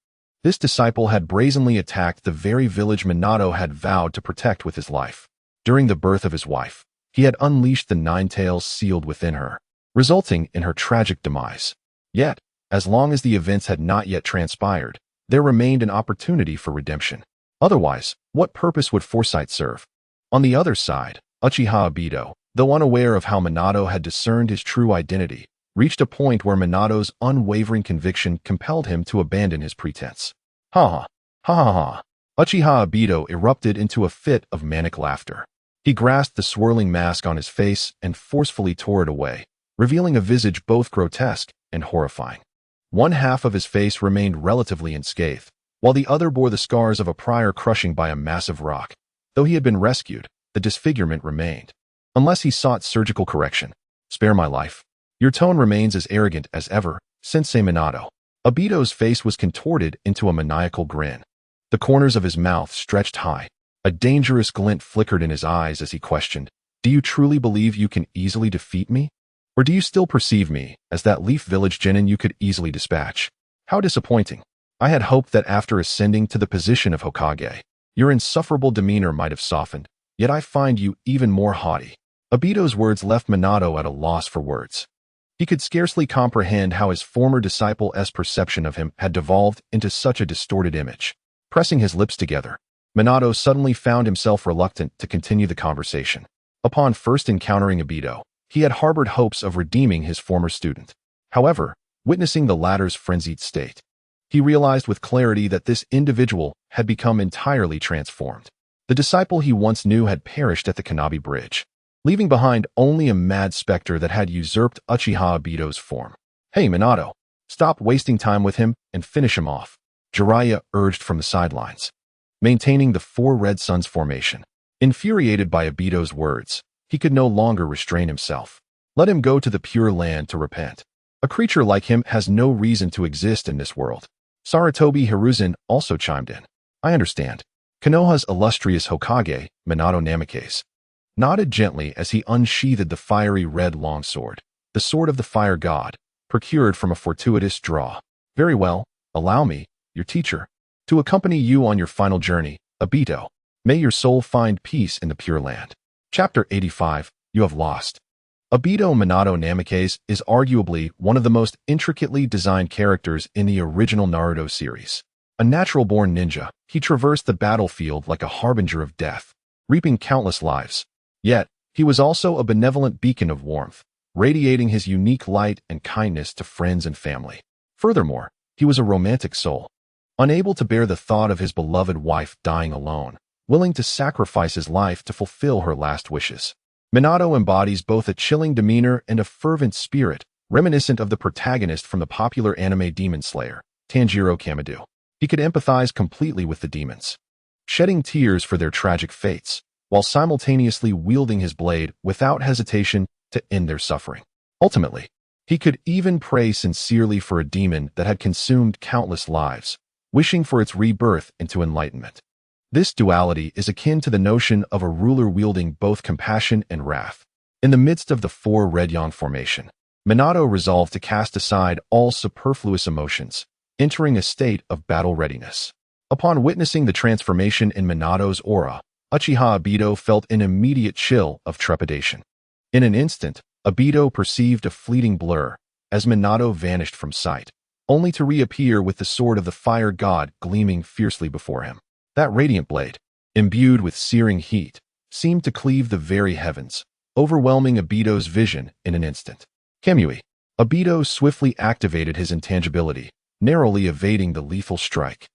This disciple had brazenly attacked the very village Minato had vowed to protect with his life. During the birth of his wife, he had unleashed the nine tails sealed within her, resulting in her tragic demise. Yet, as long as the events had not yet transpired, there remained an opportunity for redemption. Otherwise, what purpose would foresight serve? On the other side, Uchiha Obito, though unaware of how Minato had discerned his true identity, reached a point where Minato's unwavering conviction compelled him to abandon his pretense. Ha ha, ha ha ha. Uchiha Obito erupted into a fit of manic laughter. He grasped the swirling mask on his face and forcefully tore it away, revealing a visage both grotesque and horrifying. One half of his face remained relatively unscathed, while the other bore the scars of a prior crushing by a massive rock. Though he had been rescued, the disfigurement remained. Unless he sought surgical correction. Spare my life. Your tone remains as arrogant as ever, Sensei Minato. Obito's face was contorted into a maniacal grin. The corners of his mouth stretched high. A dangerous glint flickered in his eyes as he questioned, "Do you truly believe you can easily defeat me? Or do you still perceive me as that Leaf Village genin you could easily dispatch? How disappointing. I had hoped that after ascending to the position of Hokage, your insufferable demeanor might have softened, yet I find you even more haughty." Obito's words left Minato at a loss for words. He could scarcely comprehend how his former disciple's perception of him had devolved into such a distorted image. Pressing his lips together, Minato suddenly found himself reluctant to continue the conversation. Upon first encountering Obito, he had harbored hopes of redeeming his former student. However, witnessing the latter's frenzied state, he realized with clarity that this individual had become entirely transformed. The disciple he once knew had perished at the Kanabi Bridge, leaving behind only a mad specter that had usurped Uchiha Obito's form. "Hey, Minato, stop wasting time with him and finish him off," Jiraiya urged from the sidelines, maintaining the four red suns formation. Infuriated by Obito's words, he could no longer restrain himself. Let him go to the Pure Land to repent. A creature like him has no reason to exist in this world. Sarutobi Hiruzen also chimed in. "I understand." Konoha's illustrious Hokage, Minato Namikaze, nodded gently as he unsheathed the fiery red longsword, the sword of the fire god, procured from a fortuitous draw. "Very well, allow me, your teacher, to accompany you on your final journey, Obito. May your soul find peace in the Pure Land." Chapter 85, You Have Lost. Obito Minato Namikaze is arguably one of the most intricately designed characters in the original Naruto series. A natural-born ninja, he traversed the battlefield like a harbinger of death, reaping countless lives. Yet, he was also a benevolent beacon of warmth, radiating his unique light and kindness to friends and family. Furthermore, he was a romantic soul, unable to bear the thought of his beloved wife dying alone, willing to sacrifice his life to fulfill her last wishes. Minato embodies both a chilling demeanor and a fervent spirit, reminiscent of the protagonist from the popular anime Demon Slayer, Tanjiro Kamado. He could empathize completely with the demons, shedding tears for their tragic fates, while simultaneously wielding his blade without hesitation to end their suffering. Ultimately, he could even pray sincerely for a demon that had consumed countless lives, wishing for its rebirth into enlightenment. This duality is akin to the notion of a ruler wielding both compassion and wrath. In the midst of the four red yang formation, Minato resolved to cast aside all superfluous emotions, entering a state of battle readiness. Upon witnessing the transformation in Minato's aura, Uchiha Obito felt an immediate chill of trepidation. In an instant, Obito perceived a fleeting blur as Minato vanished from sight, only to reappear with the sword of the fire god gleaming fiercely before him. That radiant blade, imbued with searing heat, seemed to cleave the very heavens, overwhelming Obito's vision in an instant. Kamui. Obito swiftly activated his intangibility, narrowly evading the lethal strike.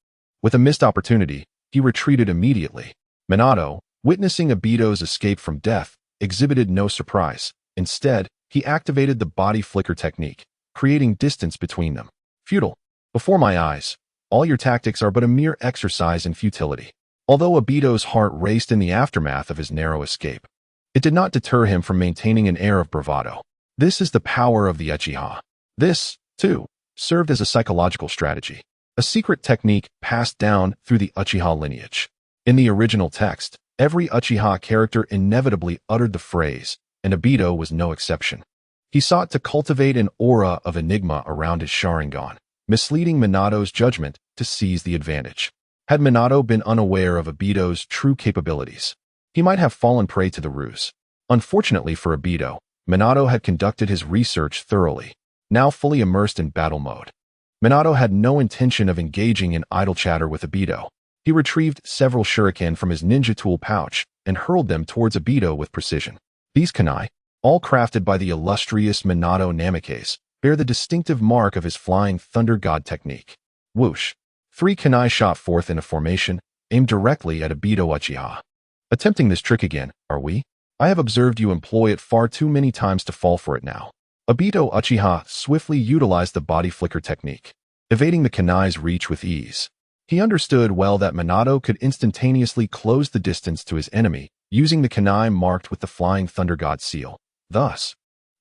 With a missed opportunity, he retreated immediately. Minato, witnessing Obito's escape from death, exhibited no surprise. Instead, he activated the body flicker technique, creating distance between them. Futile. Before my eyes, all your tactics are but a mere exercise in futility. Although Obito's heart raced in the aftermath of his narrow escape, it did not deter him from maintaining an air of bravado. This is the power of the Uchiha. This, too, served as a psychological strategy, a secret technique passed down through the Uchiha lineage. In the original text, every Uchiha character inevitably uttered the phrase, and Obito was no exception. He sought to cultivate an aura of enigma around his Sharingan, misleading Minato's judgment to seize the advantage. Had Minato been unaware of Obito's true capabilities, he might have fallen prey to the ruse. Unfortunately for Obito, Minato had conducted his research thoroughly, now fully immersed in battle mode. Minato had no intention of engaging in idle chatter with Obito. He retrieved several shuriken from his ninja tool pouch and hurled them towards Obito with precision. These kunai, all crafted by the illustrious Minato Namikaze, bear the distinctive mark of his flying thunder god technique. Whoosh! 3 kunai shot forth in a formation, aimed directly at Obito Uchiha. Attempting this trick again, are we? I have observed you employ it far too many times to fall for it now. Obito Uchiha swiftly utilized the body flicker technique, evading the kunai's reach with ease. He understood well that Minato could instantaneously close the distance to his enemy using the kunai marked with the flying thunder god seal. Thus,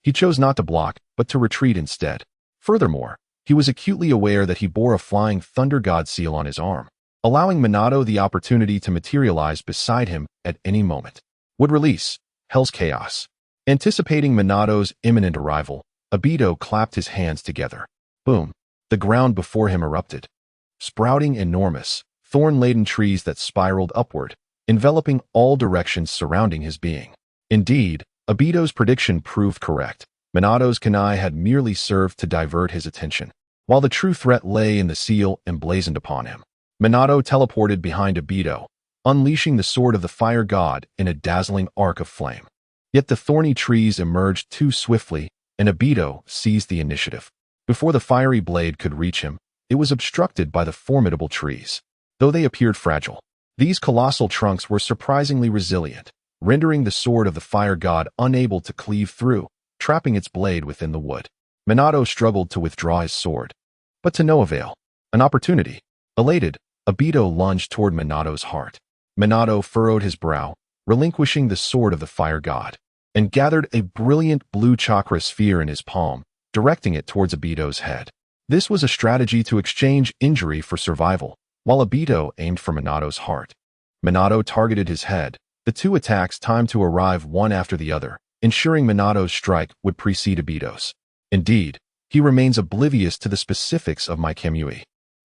he chose not to block, but to retreat instead. Furthermore, he was acutely aware that he bore a flying thunder god seal on his arm, allowing Minato the opportunity to materialize beside him at any moment. Would release Hell's Chaos. Anticipating Minato's imminent arrival, Obito clapped his hands together. Boom! The ground before him erupted, sprouting enormous, thorn-laden trees that spiraled upward, enveloping all directions surrounding his being. Indeed, Obito's prediction proved correct. Minato's kunai had merely served to divert his attention, while the true threat lay in the seal emblazoned upon him. Minato teleported behind Obito, unleashing the sword of the fire god in a dazzling arc of flame. Yet the thorny trees emerged too swiftly, and Obito seized the initiative. Before the fiery blade could reach him, it was obstructed by the formidable trees. Though they appeared fragile, these colossal trunks were surprisingly resilient, rendering the sword of the fire god unable to cleave through, trapping its blade within the wood. Minato struggled to withdraw his sword, but to no avail. An opportunity. Elated, Obito lunged toward Minato's heart. Minato furrowed his brow, relinquishing the sword of the fire god, and gathered a brilliant blue chakra sphere in his palm, directing it towards Obito's head. This was a strategy to exchange injury for survival, while Obito aimed for Minato's heart. Minato targeted his head. The 2 attacks timed to arrive one after the other, ensuring Minato's strike would precede Obito's. Indeed, he remains oblivious to the specifics of my Kamui.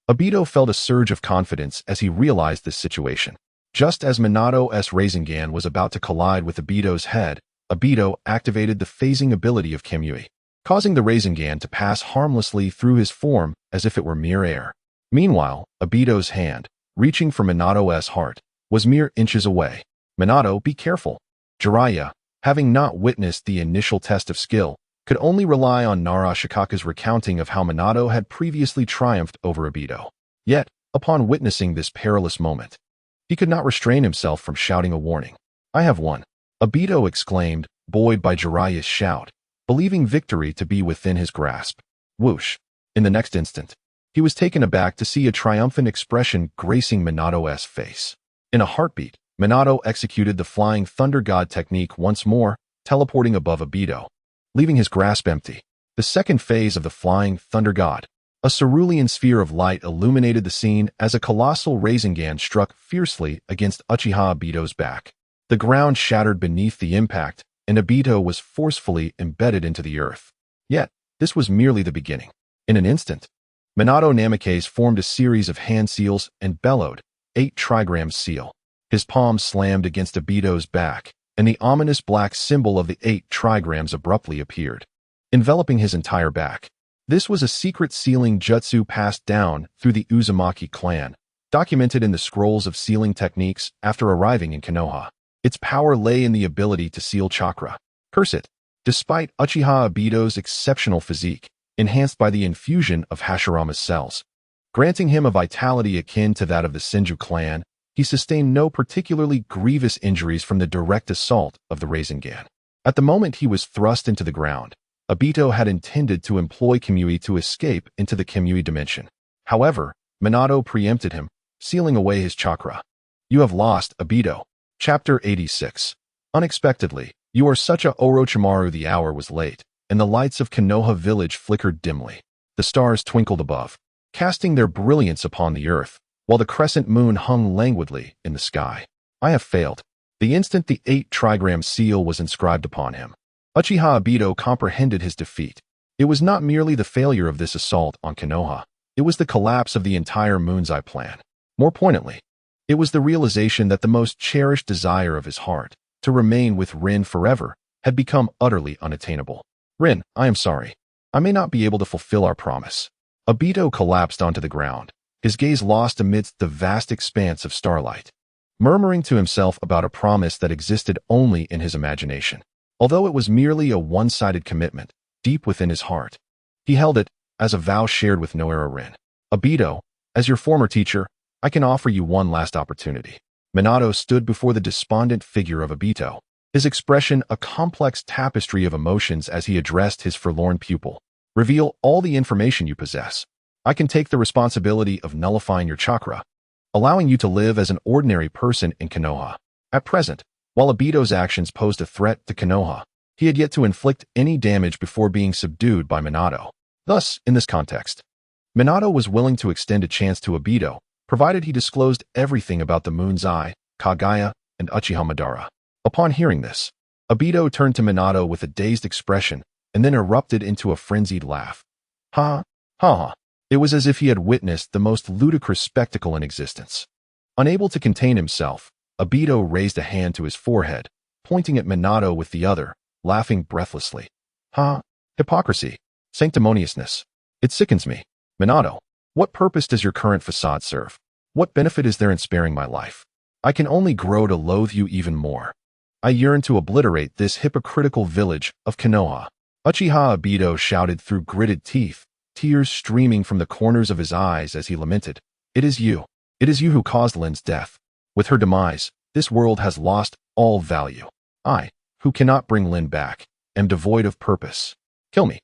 Obito felt a surge of confidence as he realized this situation. Just as Minato's Rasengan was about to collide with Obito's head, Obito activated the phasing ability of Kamui, causing the Rasengan to pass harmlessly through his form as if it were mere air. Meanwhile, Obito's hand, reaching for Minato's heart, was mere inches away. Minato, be careful. Jiraiya, having not witnessed the initial test of skill, could only rely on Nara Shikaka's recounting of how Minato had previously triumphed over Obito. Yet, upon witnessing this perilous moment, he could not restrain himself from shouting a warning. I have won. Obito exclaimed, buoyed by Jiraiya's shout, believing victory to be within his grasp. Whoosh! In the next instant, he was taken aback to see a triumphant expression gracing Minato's face. In a heartbeat, Minato executed the flying thunder god technique once more, teleporting above Obito, leaving his grasp empty. The second phase of the flying thunder god, a cerulean sphere of light, illuminated the scene as a colossal Rasengan struck fiercely against Uchiha Obito's back. The ground shattered beneath the impact, and Obito was forcefully embedded into the earth. Yet, this was merely the beginning. In an instant, Minato Namikaze formed a series of hand seals and bellowed, 8 trigrams seal. His palm slammed against Obito's back, and the ominous black symbol of the 8 trigrams abruptly appeared, enveloping his entire back. This was a secret sealing jutsu passed down through the Uzumaki clan, documented in the scrolls of sealing techniques after arriving in Konoha. Its power lay in the ability to seal chakra. Curse it! Despite Uchiha Obito's exceptional physique, enhanced by the infusion of Hashirama's cells, granting him a vitality akin to that of the Senju clan, he sustained no particularly grievous injuries from the direct assault of the Rasengan. At the moment he was thrust into the ground, Obito had intended to employ Kamui to escape into the Kamui dimension. However, Minato preempted him, sealing away his chakra. You have lost, Obito. Chapter 86. Unexpectedly, you are such a Orochimaru. The hour was late, and the lights of Konoha village flickered dimly. The stars twinkled above, casting their brilliance upon the earth, while the crescent moon hung languidly in the sky. I have failed. The instant the 8 trigram seal was inscribed upon him, Uchiha Obito comprehended his defeat. It was not merely the failure of this assault on Konoha. It was the collapse of the entire Moon's Eye plan. More poignantly, it was the realization that the most cherished desire of his heart, to remain with Rin forever, had become utterly unattainable. Rin, I am sorry. I may not be able to fulfill our promise. Obito collapsed onto the ground, his gaze lost amidst the vast expanse of starlight, murmuring to himself about a promise that existed only in his imagination. Although it was merely a one-sided commitment, deep within his heart, he held it as a vow shared with Noara Rin. Obito, as your former teacher, I can offer you one last opportunity. Minato stood before the despondent figure of Obito, his expression a complex tapestry of emotions as he addressed his forlorn pupil. Reveal all the information you possess. I can take the responsibility of nullifying your chakra, allowing you to live as an ordinary person in Konoha. At present, while Obito's actions posed a threat to Konoha, he had yet to inflict any damage before being subdued by Minato. Thus, in this context, Minato was willing to extend a chance to Obito, provided he disclosed everything about the Moon's Eye, Kagaya, and Uchiha Madara. Upon hearing this, Obito turned to Minato with a dazed expression and then erupted into a frenzied laugh. Ha, ha, ha. It was as if he had witnessed the most ludicrous spectacle in existence. Unable to contain himself, Obito raised a hand to his forehead, pointing at Minato with the other, laughing breathlessly. Ha, hypocrisy, sanctimoniousness. It sickens me. Minato, what purpose does your current facade serve? What benefit is there in sparing my life? I can only grow to loathe you even more. I yearn to obliterate this hypocritical village of Konoha. Uchiha Obito shouted through gritted teeth, tears streaming from the corners of his eyes as he lamented. It is you who caused Lin's death. With her demise, this world has lost all value. I, who cannot bring Lin back, am devoid of purpose. Kill me.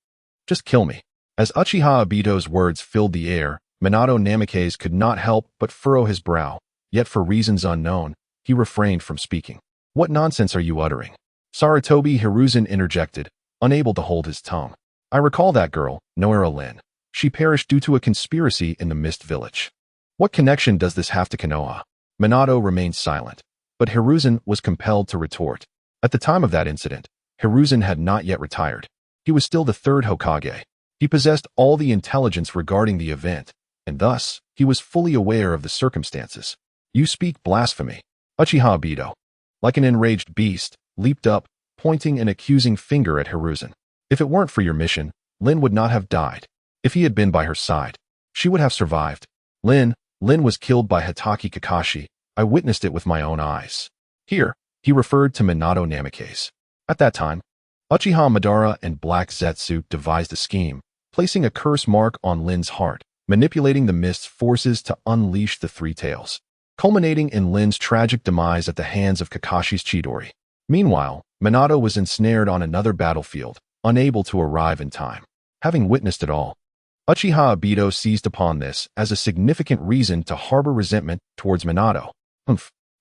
Just kill me. As Uchiha Obito's words filled the air, Minato Namikaze could not help but furrow his brow, yet for reasons unknown, he refrained from speaking. What nonsense are you uttering? Sarutobi Hiruzen interjected, unable to hold his tongue. I recall that girl, Noara Lin. She perished due to a conspiracy in the Mist Village. What connection does this have to Konoha? Minato remained silent, but Hiruzen was compelled to retort. At the time of that incident, Hiruzen had not yet retired. He was still the third Hokage. He possessed all the intelligence regarding the event, and thus, he was fully aware of the circumstances. You speak blasphemy. Uchiha Obito, like an enraged beast, leaped up, pointing an accusing finger at Hiruzen. If it weren't for your mission, Lin would not have died. If he had been by her side, she would have survived. Lin was killed by Hitaki Kakashi. I witnessed it with my own eyes. Here, he referred to Minato Namikaze. At that time, Uchiha Madara and Black Zetsu devised a scheme, placing a curse mark on Lin's heart, manipulating the Mist's forces to unleash the Three Tails, culminating in Lin's tragic demise at the hands of Kakashi's Chidori. Meanwhile, Minato was ensnared on another battlefield, unable to arrive in time. Having witnessed it all, Uchiha Obito seized upon this as a significant reason to harbor resentment towards Minato.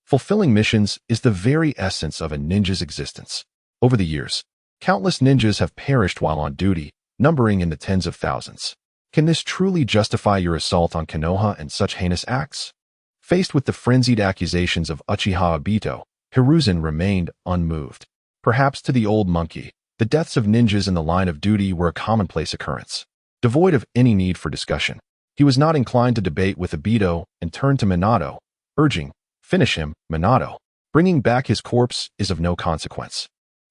Fulfilling missions is the very essence of a ninja's existence. Over the years, countless ninjas have perished while on duty, numbering in the tens of thousands. Can this truly justify your assault on Konoha and such heinous acts? Faced with the frenzied accusations of Uchiha Obito, Hiruzen remained unmoved. Perhaps to the old monkey, the deaths of ninjas in the line of duty were a commonplace occurrence. Devoid of any need for discussion, he was not inclined to debate with Obito and turned to Minato, urging, finish him, Minato. Bringing back his corpse is of no consequence.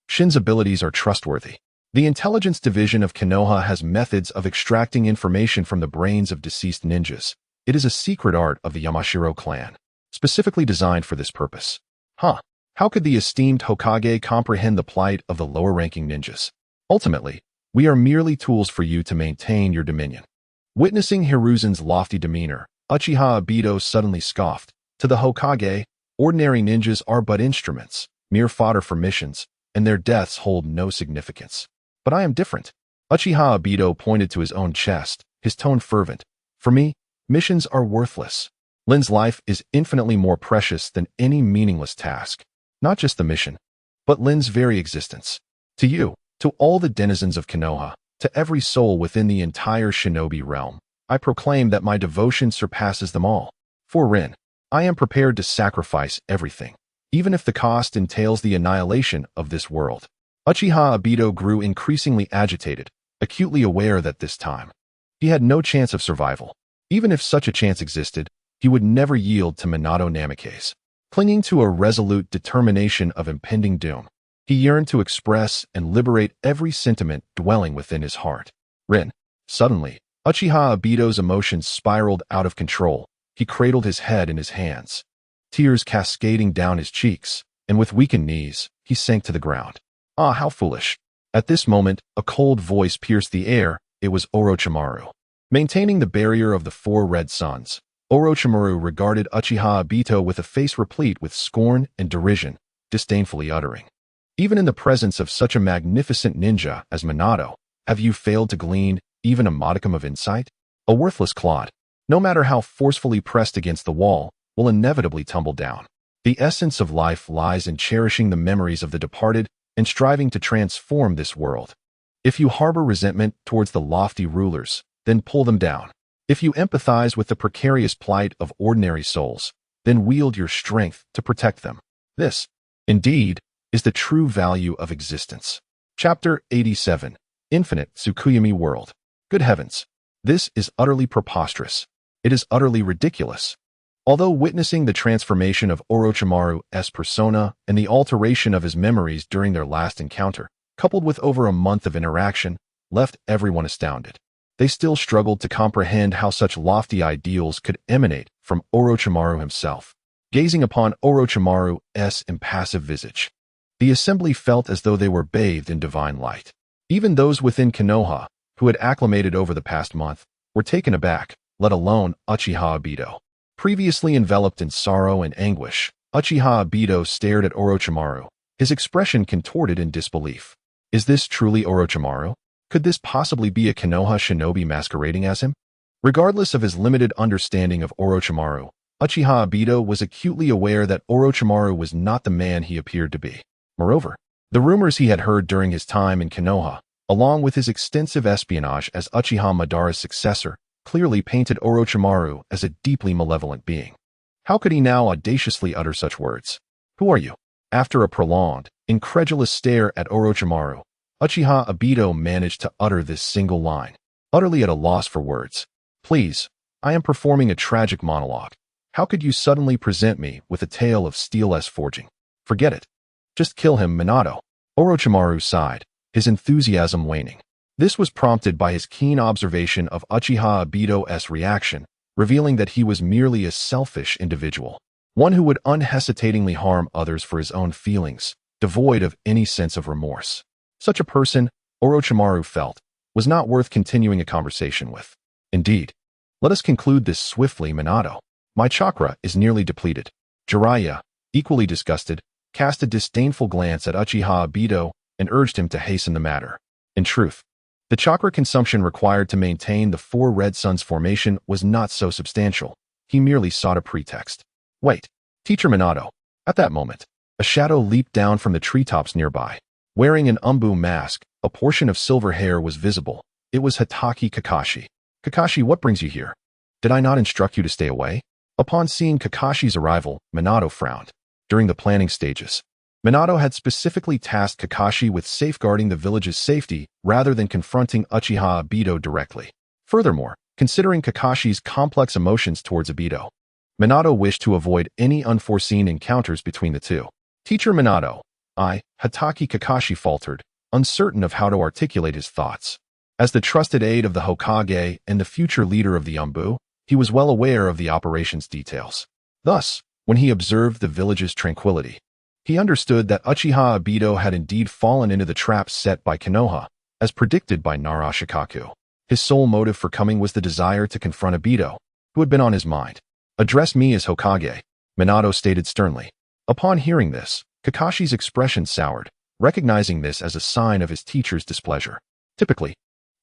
Shin's abilities are trustworthy. The intelligence division of Konoha has methods of extracting information from the brains of deceased ninjas. It is a secret art of the Yamashiro clan, specifically designed for this purpose. How could the esteemed Hokage comprehend the plight of the lower-ranking ninjas? Ultimately, we are merely tools for you to maintain your dominion. Witnessing Hiruzen's lofty demeanor, Uchiha Obito suddenly scoffed. To the Hokage, ordinary ninjas are but instruments, mere fodder for missions, and their deaths hold no significance. But I am different. Uchiha Obito pointed to his own chest, his tone fervent. For me, missions are worthless. Lin's life is infinitely more precious than any meaningless task. Not just the mission, but Lin's very existence. To you, to all the denizens of Konoha, to every soul within the entire shinobi realm, I proclaim that my devotion surpasses them all. For Rin, I am prepared to sacrifice everything, even if the cost entails the annihilation of this world. Uchiha Obito grew increasingly agitated, acutely aware that this time, he had no chance of survival. Even if such a chance existed, he would never yield to Minato Namikaze. Clinging to a resolute determination of impending doom, he yearned to express and liberate every sentiment dwelling within his heart. Suddenly, Uchiha Obito's emotions spiraled out of control. He cradled his head in his hands, tears cascading down his cheeks, and with weakened knees, he sank to the ground. Ah, how foolish. At this moment, a cold voice pierced the air. It was Orochimaru. Maintaining the barrier of the four red suns, Orochimaru regarded Uchiha Obito with a face replete with scorn and derision, disdainfully uttering, "Even in the presence of such a magnificent ninja as Minato, have you failed to glean even a modicum of insight? A worthless clod, no matter how forcefully pressed against the wall, will inevitably tumble down. The essence of life lies in cherishing the memories of the departed and striving to transform this world. If you harbor resentment towards the lofty rulers, then pull them down. If you empathize with the precarious plight of ordinary souls, then wield your strength to protect them. This, indeed, is the true value of existence." Chapter 87. Infinite Tsukuyami World. Good heavens! This is utterly preposterous. It is utterly ridiculous. Although witnessing the transformation of Orochimaru's persona and the alteration of his memories during their last encounter, coupled with over a month of interaction, left everyone astounded, they still struggled to comprehend how such lofty ideals could emanate from Orochimaru himself. Gazing upon Orochimaru's impassive visage, the assembly felt as though they were bathed in divine light. Even those within Konoha, who had acclimated over the past month, were taken aback, let alone Uchiha Obito. Previously enveloped in sorrow and anguish, Uchiha Obito stared at Orochimaru, his expression contorted in disbelief. Is this truly Orochimaru? Could this possibly be a Konoha shinobi masquerading as him? Regardless of his limited understanding of Orochimaru, Uchiha Obito was acutely aware that Orochimaru was not the man he appeared to be. Moreover, the rumors he had heard during his time in Konoha, along with his extensive espionage as Uchiha Madara's successor, clearly painted Orochimaru as a deeply malevolent being. How could he now audaciously utter such words? "Who are you?" After a prolonged, incredulous stare at Orochimaru, Uchiha Obito managed to utter this single line, utterly at a loss for words. "Please, I am performing a tragic monologue. How could you suddenly present me with a tale of steel-s forging? Forget it. Just kill him, Minato." Orochimaru sighed, his enthusiasm waning. This was prompted by his keen observation of Uchiha Obito's reaction, revealing that he was merely a selfish individual, one who would unhesitatingly harm others for his own feelings, devoid of any sense of remorse. Such a person, Orochimaru felt, was not worth continuing a conversation with. Indeed, let us conclude this swiftly, Minato. My chakra is nearly depleted. Jiraiya, equally disgusted, cast a disdainful glance at Uchiha Obito and urged him to hasten the matter. In truth, the chakra consumption required to maintain the four red suns formation was not so substantial. He merely sought a pretext. "Wait, Teacher Minato." At that moment, a shadow leaped down from the treetops nearby. Wearing an umbu mask, a portion of silver hair was visible. It was Itachi Kakashi. "Kakashi, what brings you here? Did I not instruct you to stay away?" Upon seeing Kakashi's arrival, Minato frowned. During the planning stages, Minato had specifically tasked Kakashi with safeguarding the village's safety rather than confronting Uchiha Obito directly. Furthermore, considering Kakashi's complex emotions towards Obito, Minato wished to avoid any unforeseen encounters between the two. "Teacher Minato," Itachi Kakashi faltered, uncertain of how to articulate his thoughts. As the trusted aide of the Hokage and the future leader of the Umbu, he was well aware of the operation's details. Thus, when he observed the village's tranquility, he understood that Uchiha Obito had indeed fallen into the trap set by Konoha, as predicted by Narashikaku. His sole motive for coming was the desire to confront Obito, who had been on his mind. "Address me as Hokage," Minato stated sternly. Upon hearing this, Kakashi's expression soured, recognizing this as a sign of his teacher's displeasure. Typically,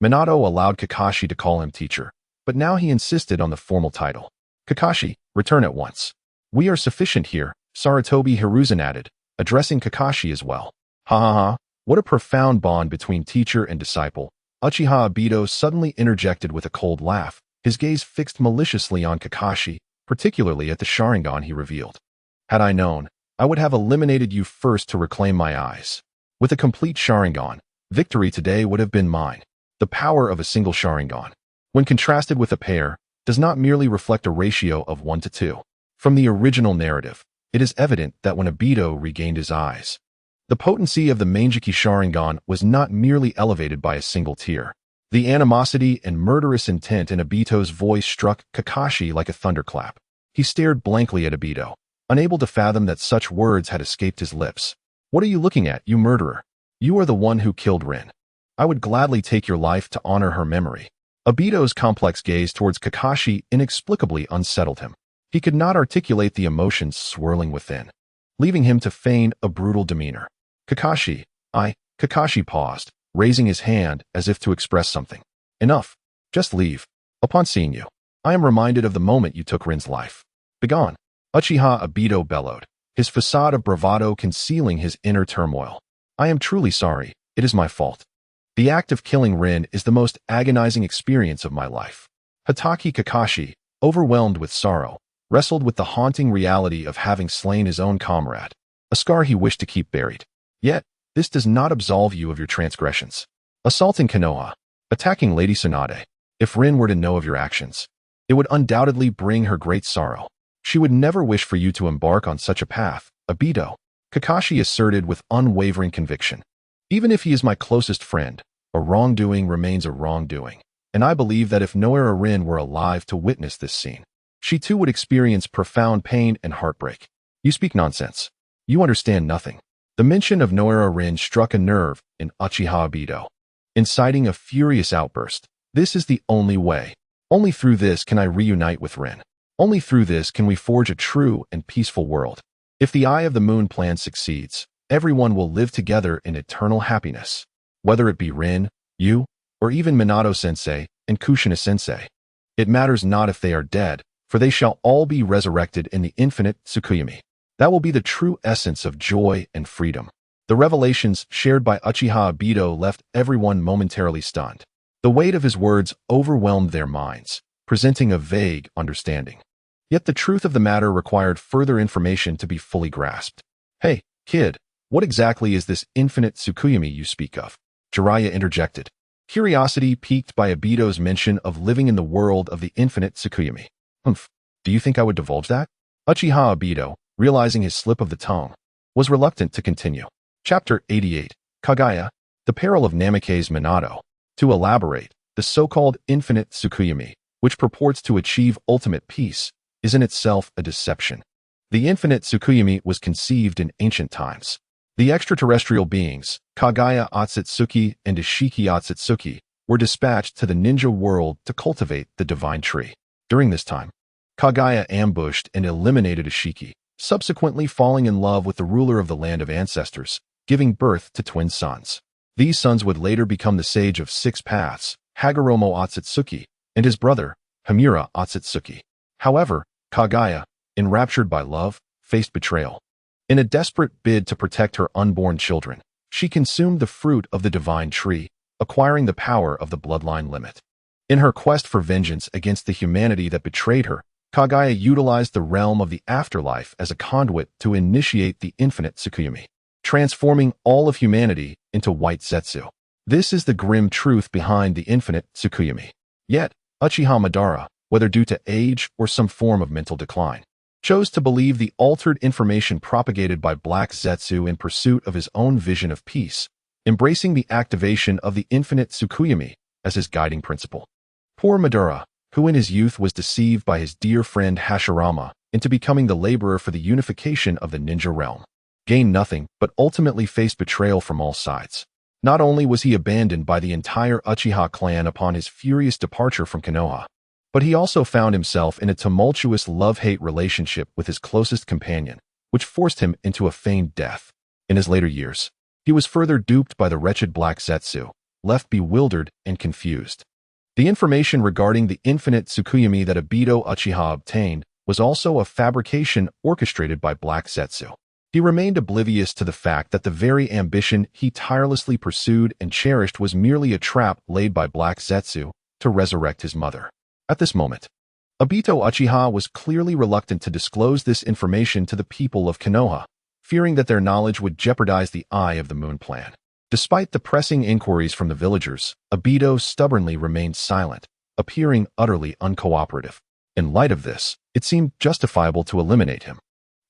Minato allowed Kakashi to call him teacher, but now he insisted on the formal title. "Kakashi, return at once." "We are sufficient here," Sarutobi Hiruzen added, addressing Kakashi as well. "Ha ha ha, what a profound bond between teacher and disciple." Uchiha Obito suddenly interjected with a cold laugh, his gaze fixed maliciously on Kakashi, particularly at the Sharingan he revealed. "Had I known, I would have eliminated you first to reclaim my eyes. With a complete Sharingan, victory today would have been mine." The power of a single Sharingan, when contrasted with a pair, does not merely reflect a ratio of 1 to 2. From the original narrative, it is evident that when Obito regained his eyes, the potency of the Mangekyou Sharingan was not merely elevated by a single tear. The animosity and murderous intent in Obito's voice struck Kakashi like a thunderclap. He stared blankly at Obito, unable to fathom that such words had escaped his lips. "What are you looking at, you murderer? You are the one who killed Rin. I would gladly take your life to honor her memory." Obito's complex gaze towards Kakashi inexplicably unsettled him. He could not articulate the emotions swirling within, leaving him to feign a brutal demeanor. Kakashi paused, raising his hand as if to express something. "Enough. Just leave. Upon seeing you, I am reminded of the moment you took Rin's life. Begone." Uchiha Obito bellowed, his facade of bravado concealing his inner turmoil. "I am truly sorry. It is my fault. The act of killing Rin is the most agonizing experience of my life." Hatake Kakashi, overwhelmed with sorrow, wrestled with the haunting reality of having slain his own comrade, a scar he wished to keep buried. Yet, this does not absolve you of your transgressions. Assaulting Konoha, attacking Lady Tsunade. If Rin were to know of your actions, it would undoubtedly bring her great sorrow. She would never wish for you to embark on such a path, Obito, Kakashi asserted with unwavering conviction. "Even if he is my closest friend, a wrongdoing remains a wrongdoing, and I believe that if Noera Rin were alive to witness this scene, she too would experience profound pain and heartbreak." "You speak nonsense. You understand nothing." The mention of Noera Rin struck a nerve in Uchiha Obito, inciting a furious outburst. "This is the only way. Only through this can I reunite with Rin. Only through this can we forge a true and peaceful world. If the Eye of the Moon plan succeeds, everyone will live together in eternal happiness, whether it be Rin, you, or even Minato-sensei and Kushina-sensei. It matters not if they are dead, for they shall all be resurrected in the infinite Tsukuyomi. That will be the true essence of joy and freedom." The revelations shared by Uchiha Obito left everyone momentarily stunned. The weight of his words overwhelmed their minds, presenting a vague understanding. Yet the truth of the matter required further information to be fully grasped. "Hey, kid, what exactly is this infinite Tsukuyomi you speak of?" Jiraiya interjected, curiosity piqued by Obito's mention of living in the world of the infinite Tsukuyomi. "Humph, do you think I would divulge that?" Uchiha Obito, realizing his slip of the tongue, was reluctant to continue. Chapter 88, Kaguya, the Peril of Namikaze Minato. To elaborate, the so-called infinite Tsukuyomi, which purports to achieve ultimate peace, is in itself a deception. The infinite Tsukuyomi was conceived in ancient times. The extraterrestrial beings, Kaguya Otsutsuki and Ishiki Otsutsuki, were dispatched to the ninja world to cultivate the divine tree. During this time, Kaguya ambushed and eliminated Ishiki, subsequently falling in love with the ruler of the land of ancestors, giving birth to twin sons. These sons would later become the Sage of Six Paths, Hagoromo Otsutsuki, and his brother, Hamura Otsutsuki. However, Kaguya, enraptured by love, faced betrayal. In a desperate bid to protect her unborn children, she consumed the fruit of the divine tree, acquiring the power of the bloodline limit. In her quest for vengeance against the humanity that betrayed her, Kaguya utilized the realm of the afterlife as a conduit to initiate the infinite Tsukuyomi, transforming all of humanity into white Zetsu. This is the grim truth behind the infinite Tsukuyomi. Yet, Uchiha Madara, whether due to age or some form of mental decline, chose to believe the altered information propagated by Black Zetsu in pursuit of his own vision of peace, embracing the activation of the infinite Tsukuyomi as his guiding principle. Poor Madara, who in his youth was deceived by his dear friend Hashirama into becoming the laborer for the unification of the ninja realm, gained nothing but ultimately faced betrayal from all sides. Not only was he abandoned by the entire Uchiha clan upon his furious departure from Konoha, but he also found himself in a tumultuous love-hate relationship with his closest companion, which forced him into a feigned death. In his later years, he was further duped by the wretched Black Zetsu, left bewildered and confused. The information regarding the infinite Tsukuyomi that Obito Uchiha obtained was also a fabrication orchestrated by Black Zetsu. He remained oblivious to the fact that the very ambition he tirelessly pursued and cherished was merely a trap laid by Black Zetsu to resurrect his mother. At this moment, Obito Uchiha was clearly reluctant to disclose this information to the people of Konoha, fearing that their knowledge would jeopardize the Eye of the Moon plan. Despite the pressing inquiries from the villagers, Obito stubbornly remained silent, appearing utterly uncooperative. In light of this, it seemed justifiable to eliminate him.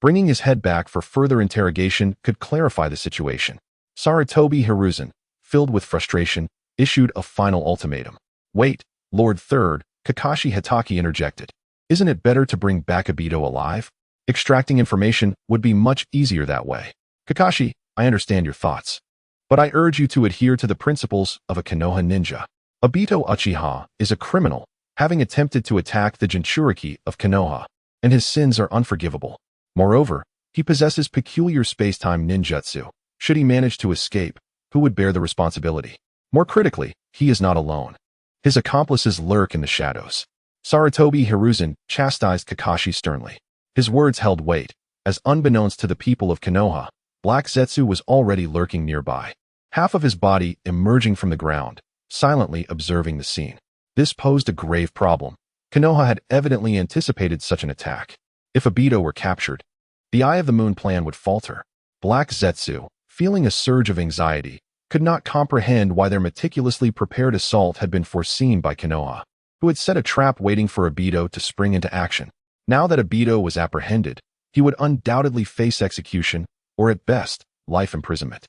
Bringing his head back for further interrogation could clarify the situation. Sarutobi Hiruzen, filled with frustration, issued a final ultimatum. Wait, Lord Third, Kakashi Hatake interjected. Isn't it better to bring back Obito alive? Extracting information would be much easier that way. Kakashi, I understand your thoughts. But I urge you to adhere to the principles of a Konoha ninja. Obito Uchiha is a criminal, having attempted to attack the Jinchuriki of Konoha, and his sins are unforgivable. Moreover, he possesses peculiar space-time ninjutsu. Should he manage to escape, who would bear the responsibility? More critically, he is not alone. His accomplices lurk in the shadows. Sarutobi Hiruzen chastised Kakashi sternly. His words held weight, as unbeknownst to the people of Konoha, Black Zetsu was already lurking nearby, half of his body emerging from the ground, silently observing the scene. This posed a grave problem. Konoha had evidently anticipated such an attack. If Obito were captured, the Eye of the Moon plan would falter. Black Zetsu, feeling a surge of anxiety, could not comprehend why their meticulously prepared assault had been foreseen by Konoha, who had set a trap waiting for Obito to spring into action. Now that Obito was apprehended, he would undoubtedly face execution, or at best, life imprisonment.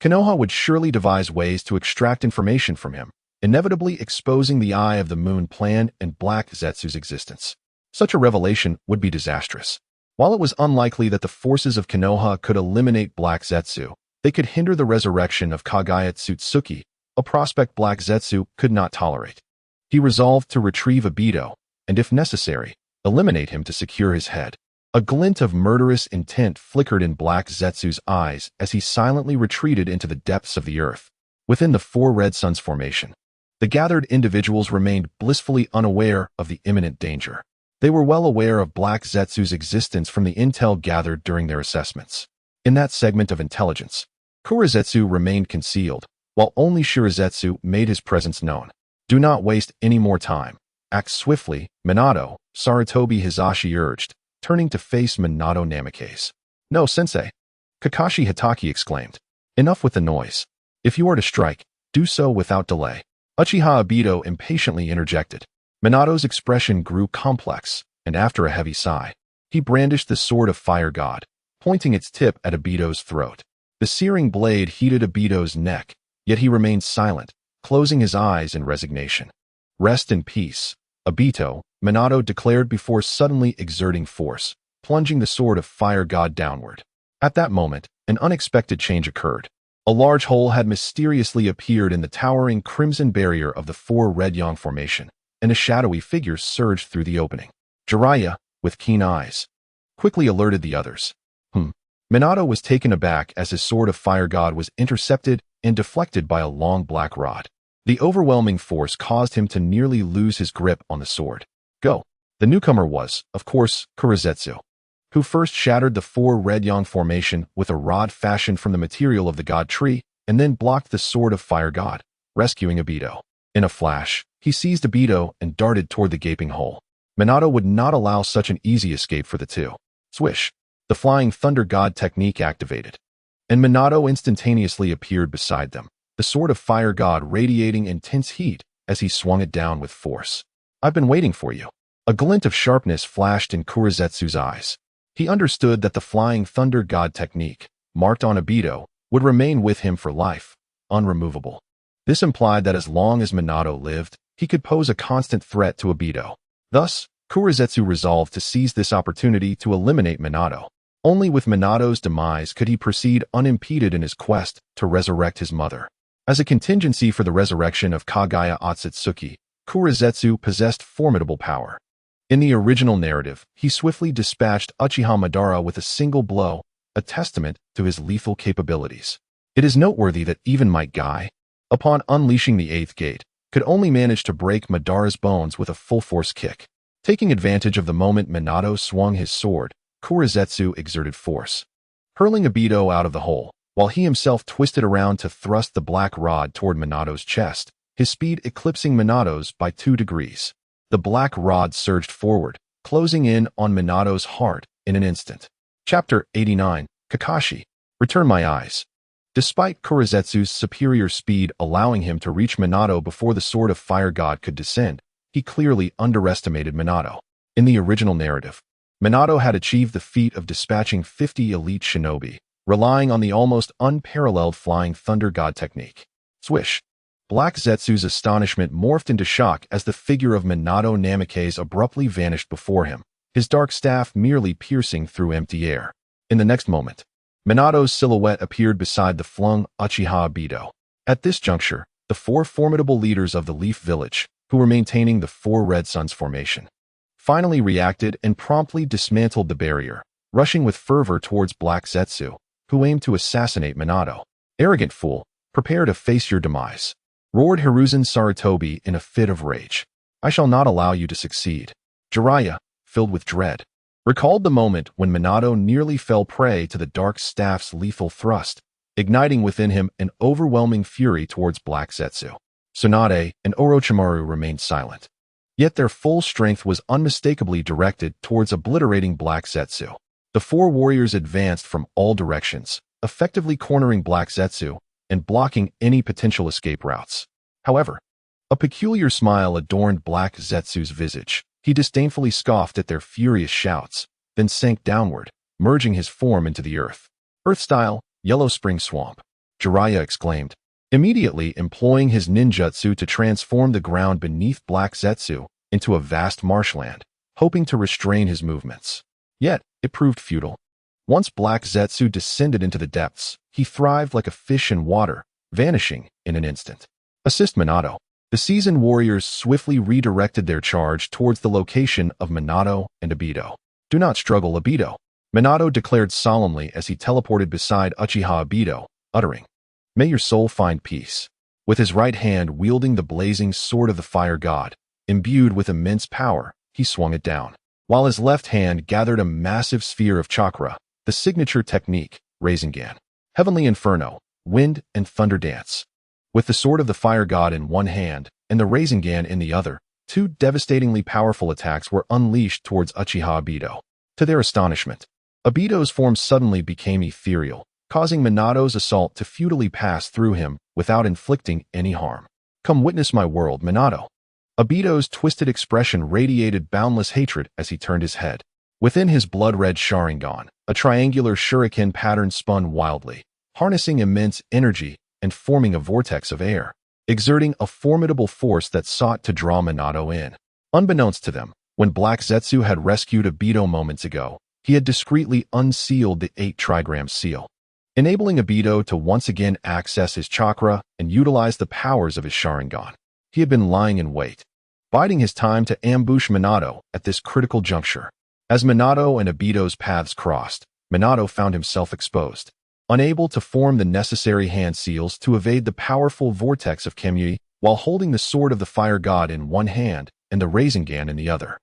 Konoha would surely devise ways to extract information from him, inevitably exposing the Eye of the Moon plan and Black Zetsu's existence. Such a revelation would be disastrous. While it was unlikely that the forces of Konoha could eliminate Black Zetsu, they could hinder the resurrection of Kagaya Tsutsuki, a prospect Black Zetsu could not tolerate. He resolved to retrieve Obito, and if necessary, eliminate him to secure his head. A glint of murderous intent flickered in Black Zetsu's eyes as he silently retreated into the depths of the earth. Within the Four Red Suns formation, the gathered individuals remained blissfully unaware of the imminent danger. They were well aware of Black Zetsu's existence from the intel gathered during their assessments. In that segment of intelligence, Kurizetsu remained concealed, while only Shirazetsu made his presence known. Do not waste any more time. Act swiftly, Minato, Sarutobi Hizashi urged, turning to face Minato Namikaze. No, sensei. Kakashi Hatake exclaimed. Enough with the noise. If you are to strike, do so without delay. Uchiha Obito impatiently interjected. Minato's expression grew complex, and after a heavy sigh, he brandished the sword of Fire God, pointing its tip at Obito's throat. The searing blade heated Obito's neck, yet he remained silent, closing his eyes in resignation. Rest in peace, Obito, Minato declared before suddenly exerting force, plunging the sword of Fire God downward. At that moment, an unexpected change occurred. A large hole had mysteriously appeared in the towering crimson barrier of the Four Red Yang formation, and a shadowy figure surged through the opening. Jiraiya, with keen eyes, quickly alerted the others. Minato was taken aback as his sword of Fire God was intercepted and deflected by a long black rod. The overwhelming force caused him to nearly lose his grip on the sword. Go. The newcomer was, of course, Kurizetsu, who first shattered the Four Red Yang formation with a rod fashioned from the material of the God Tree, and then blocked the sword of Fire God, rescuing Obito. In a flash, he seized Obito and darted toward the gaping hole. Minato would not allow such an easy escape for the two. Swish! The Flying Thunder God technique activated, and Minato instantaneously appeared beside them, the sword of Fire God radiating intense heat as he swung it down with force. I've been waiting for you. A glint of sharpness flashed in Kurizetsu's eyes. He understood that the Flying Thunder God technique, marked on Obito, would remain with him for life, unremovable. This implied that as long as Minato lived, he could pose a constant threat to Obito. Thus, Kurizetsu resolved to seize this opportunity to eliminate Minato. Only with Minato's demise could he proceed unimpeded in his quest to resurrect his mother. As a contingency for the resurrection of Kagaya Otsutsuki, Kurizetsu possessed formidable power. In the original narrative, he swiftly dispatched Uchiha Madara with a single blow, a testament to his lethal capabilities. It is noteworthy that even Might Guy, upon unleashing the Eighth Gate, could only manage to break Madara's bones with a full-force kick. Taking advantage of the moment Minato swung his sword, Kurizetsu exerted force, hurling Obito out of the hole, while he himself twisted around to thrust the black rod toward Minato's chest, his speed eclipsing Minato's by 2 degrees. The black rod surged forward, closing in on Minato's heart in an instant. Chapter 89, Kakashi. Return my eyes. Despite Kurizetsu's superior speed allowing him to reach Minato before the sword of Fire God could descend, he clearly underestimated Minato. In the original narrative, Minato had achieved the feat of dispatching 50 elite shinobi, relying on the almost unparalleled flying thunder god technique. Swish! Black Zetsu's astonishment morphed into shock as the figure of Minato Namikaze abruptly vanished before him, his dark staff merely piercing through empty air. In the next moment, Minato's silhouette appeared beside the flung Uchiha Obito. At this juncture, the four formidable leaders of the Leaf Village, who were maintaining the Four Red Suns formation, finally reacted and promptly dismantled the barrier, rushing with fervor towards Black Zetsu, who aimed to assassinate Minato. "Arrogant fool, prepare to face your demise," roared Hiruzen Sarutobi in a fit of rage. "I shall not allow you to succeed." Jiraiya, filled with dread, recalled the moment when Minato nearly fell prey to the dark staff's lethal thrust, igniting within him an overwhelming fury towards Black Zetsu. Tsunade and Orochimaru remained silent, yet their full strength was unmistakably directed towards obliterating Black Zetsu. The four warriors advanced from all directions, effectively cornering Black Zetsu and blocking any potential escape routes. However, a peculiar smile adorned Black Zetsu's visage. He disdainfully scoffed at their furious shouts, then sank downward, merging his form into the earth. "Earth-style, Yellow Spring Swamp," Jiraiya exclaimed, immediately employing his ninjutsu to transform the ground beneath Black Zetsu into a vast marshland, hoping to restrain his movements. Yet, it proved futile. Once Black Zetsu descended into the depths, he thrived like a fish in water, vanishing in an instant. Assist Minato. The seasoned warriors swiftly redirected their charge towards the location of Minato and Obito. "Do not struggle, Obito," Minato declared solemnly as he teleported beside Uchiha Obito, uttering, "May your soul find peace." With his right hand wielding the blazing sword of the fire god, imbued with immense power, he swung it down, while his left hand gathered a massive sphere of chakra, the signature technique, Rasengan. Heavenly Inferno, Wind and Thunder Dance. With the sword of the fire god in one hand and the Rasengan in the other, two devastatingly powerful attacks were unleashed towards Uchiha Obito. To their astonishment, Obito's form suddenly became ethereal, causing Minato's assault to futilely pass through him without inflicting any harm. "Come witness my world, Minato." Obito's twisted expression radiated boundless hatred as he turned his head. Within his blood-red Sharingan, a triangular shuriken pattern spun wildly, harnessing immense energy and forming a vortex of air, exerting a formidable force that sought to draw Minato in. Unbeknownst to them, when Black Zetsu had rescued Obito moments ago, he had discreetly unsealed the 8-trigram seal, enabling Obito to once again access his chakra and utilize the powers of his Sharingan. He had been lying in wait, biding his time to ambush Minato at this critical juncture. As Minato and Obito's paths crossed, Minato found himself exposed, unable to form the necessary hand seals to evade the powerful vortex of Kemui while holding the sword of the fire god in one hand and the Rasengan in the other.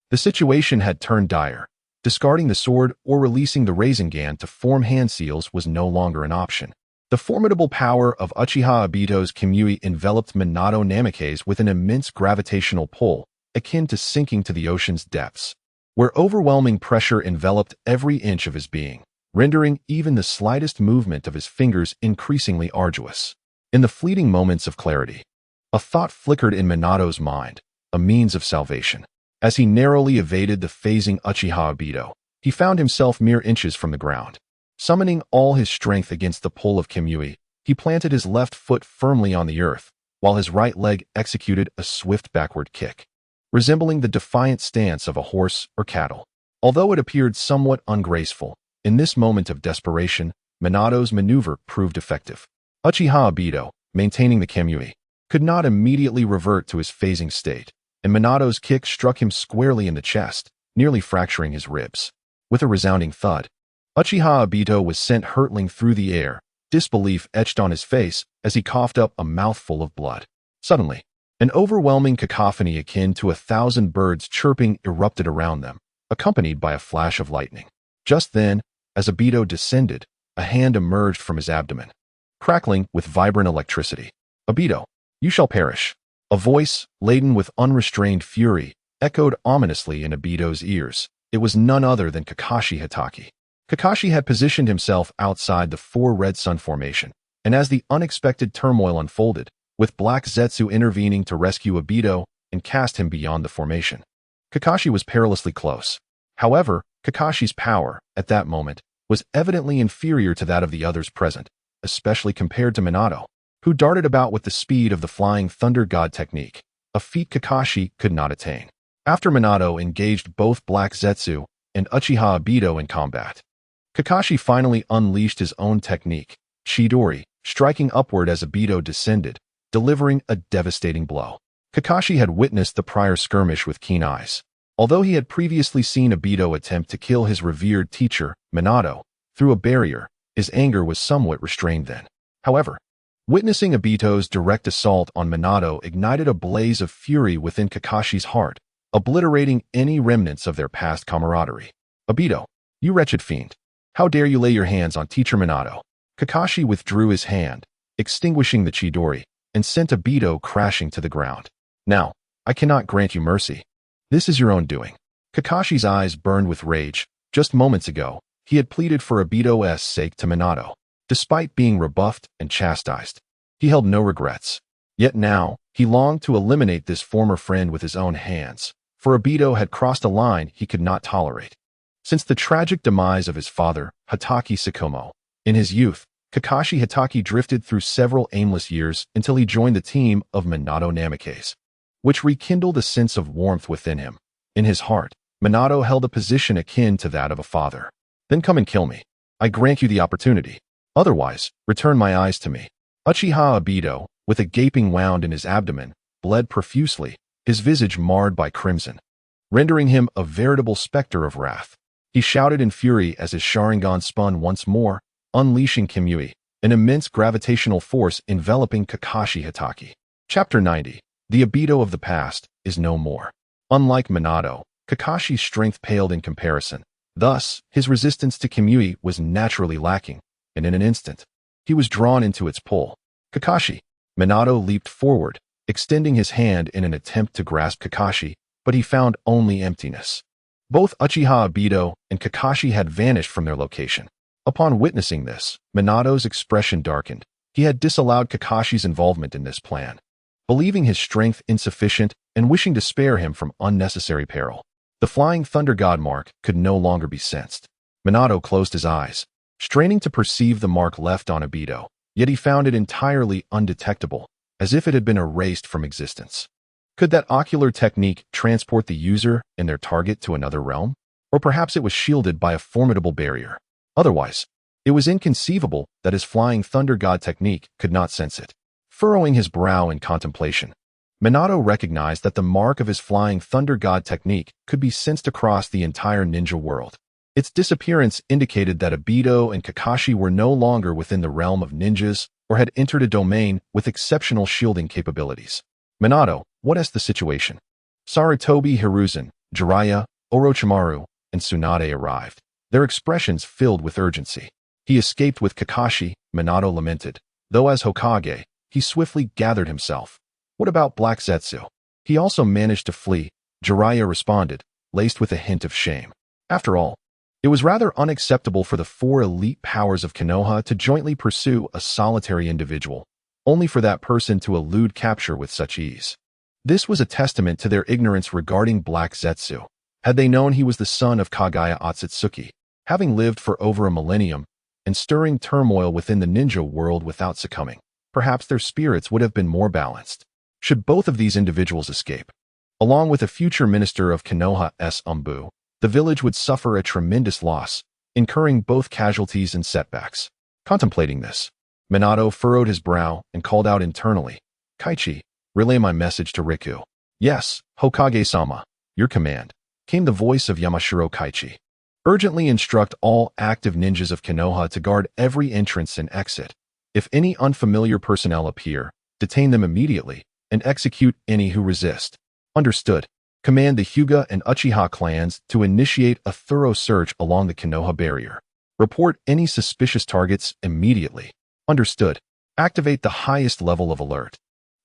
The situation had turned dire. Discarding the sword or releasing the Rasengan to form hand seals was no longer an option. The formidable power of Uchiha Obito's Kemui enveloped Minato Namikaze with an immense gravitational pull, akin to sinking to the ocean's depths, where overwhelming pressure enveloped every inch of his being, rendering even the slightest movement of his fingers increasingly arduous. In the fleeting moments of clarity, a thought flickered in Minato's mind, a means of salvation. As he narrowly evaded the phasing Uchiha Obito, he found himself mere inches from the ground. Summoning all his strength against the pull of Kemui, he planted his left foot firmly on the earth, while his right leg executed a swift backward kick, resembling the defiant stance of a horse or cattle. Although it appeared somewhat ungraceful, in this moment of desperation, Minato's maneuver proved effective. Uchiha Obito, maintaining the Kemui, could not immediately revert to his phasing state, and Minato's kick struck him squarely in the chest, nearly fracturing his ribs. With a resounding thud, Uchiha Obito was sent hurtling through the air, disbelief etched on his face as he coughed up a mouthful of blood. Suddenly, an overwhelming cacophony akin to 1,000 birds chirping erupted around them, accompanied by a flash of lightning. Just then, as Obito descended, a hand emerged from his abdomen, crackling with vibrant electricity. "Obito, you shall perish." A voice, laden with unrestrained fury, echoed ominously in Obito's ears. It was none other than Kakashi Hatake. Kakashi had positioned himself outside the Four Red Sun formation, and as the unexpected turmoil unfolded, with Black Zetsu intervening to rescue Obito, and cast him beyond the formation. Kakashi was perilously close. However, Kakashi's power, at that moment, was evidently inferior to that of the others present, especially compared to Minato, who darted about with the speed of the Flying Thunder God technique, a feat Kakashi could not attain. After Minato engaged both Black Zetsu and Uchiha Obito in combat, Kakashi finally unleashed his own technique, Chidori, striking upward as Obito descended, delivering a devastating blow. Kakashi had witnessed the prior skirmish with keen eyes. Although he had previously seen Obito attempt to kill his revered teacher, Minato, through a barrier, his anger was somewhat restrained then. However, witnessing Obito's direct assault on Minato ignited a blaze of fury within Kakashi's heart, obliterating any remnants of their past camaraderie. Obito, you wretched fiend! How dare you lay your hands on teacher Minato? Kakashi withdrew his hand, extinguishing the Chidori, and sent Obito crashing to the ground. Now, I cannot grant you mercy. This is your own doing. Kakashi's eyes burned with rage. Just moments ago, he had pleaded for Obito's sake to Minato. Despite being rebuffed and chastised, he held no regrets. Yet now, he longed to eliminate this former friend with his own hands, for Obito had crossed a line he could not tolerate. Since the tragic demise of his father, Hatake Tsukumo, in his youth, Kakashi Hatake drifted through several aimless years until he joined the team of Minato Namikaze, which rekindled a sense of warmth within him. In his heart, Minato held a position akin to that of a father. Then come and kill me. I grant you the opportunity. Otherwise, return my eyes to me. Uchiha Obito, with a gaping wound in his abdomen, bled profusely, his visage marred by crimson, rendering him a veritable specter of wrath. He shouted in fury as his Sharingan spun once more, unleashing Kimui, an immense gravitational force enveloping Kakashi Hatake. Chapter 90. The Obito of the past is no more. Unlike Minato, Kakashi's strength paled in comparison. Thus, his resistance to Kimui was naturally lacking, and in an instant, he was drawn into its pull. Kakashi! Minato leaped forward, extending his hand in an attempt to grasp Kakashi, but he found only emptiness. Both Uchiha Obito and Kakashi had vanished from their location. Upon witnessing this, Minato's expression darkened. He had disallowed Kakashi's involvement in this plan, believing his strength insufficient and wishing to spare him from unnecessary peril. The Flying Thunder God mark could no longer be sensed. Minato closed his eyes, straining to perceive the mark left on Obito, yet he found it entirely undetectable, as if it had been erased from existence. Could that ocular technique transport the user and their target to another realm? Or perhaps it was shielded by a formidable barrier. Otherwise, it was inconceivable that his Flying Thunder God technique could not sense it. Furrowing his brow in contemplation, Minato recognized that the mark of his Flying Thunder God technique could be sensed across the entire ninja world. Its disappearance indicated that Obito and Kakashi were no longer within the realm of ninjas or had entered a domain with exceptional shielding capabilities. Minato, what is the situation? Sarutobi Hiruzen, Jiraiya, Orochimaru, and Tsunade arrived, their expressions filled with urgency. He escaped with Kakashi, Minato lamented. Though as Hokage, he swiftly gathered himself. What about Black Zetsu? He also managed to flee, Jiraiya responded, laced with a hint of shame. After all, it was rather unacceptable for the four elite powers of Konoha to jointly pursue a solitary individual, only for that person to elude capture with such ease. This was a testament to their ignorance regarding Black Zetsu. Had they known he was the son of Kagaya Otsutsuki, having lived for over a millennium and stirring turmoil within the ninja world without succumbing, perhaps their spirits would have been more balanced. Should both of these individuals escape, along with a future minister of Konoha's Umbu, the village would suffer a tremendous loss, incurring both casualties and setbacks. Contemplating this, Minato furrowed his brow and called out internally, Kaichi, relay my message to Riku. Yes, Hokage-sama, your command, came the voice of Yamashiro Kaichi. Urgently instruct all active ninjas of Konoha to guard every entrance and exit. If any unfamiliar personnel appear, detain them immediately and execute any who resist. Understood. Command the Hyuga and Uchiha clans to initiate a thorough search along the Konoha barrier. Report any suspicious targets immediately. Understood. Activate the highest level of alert.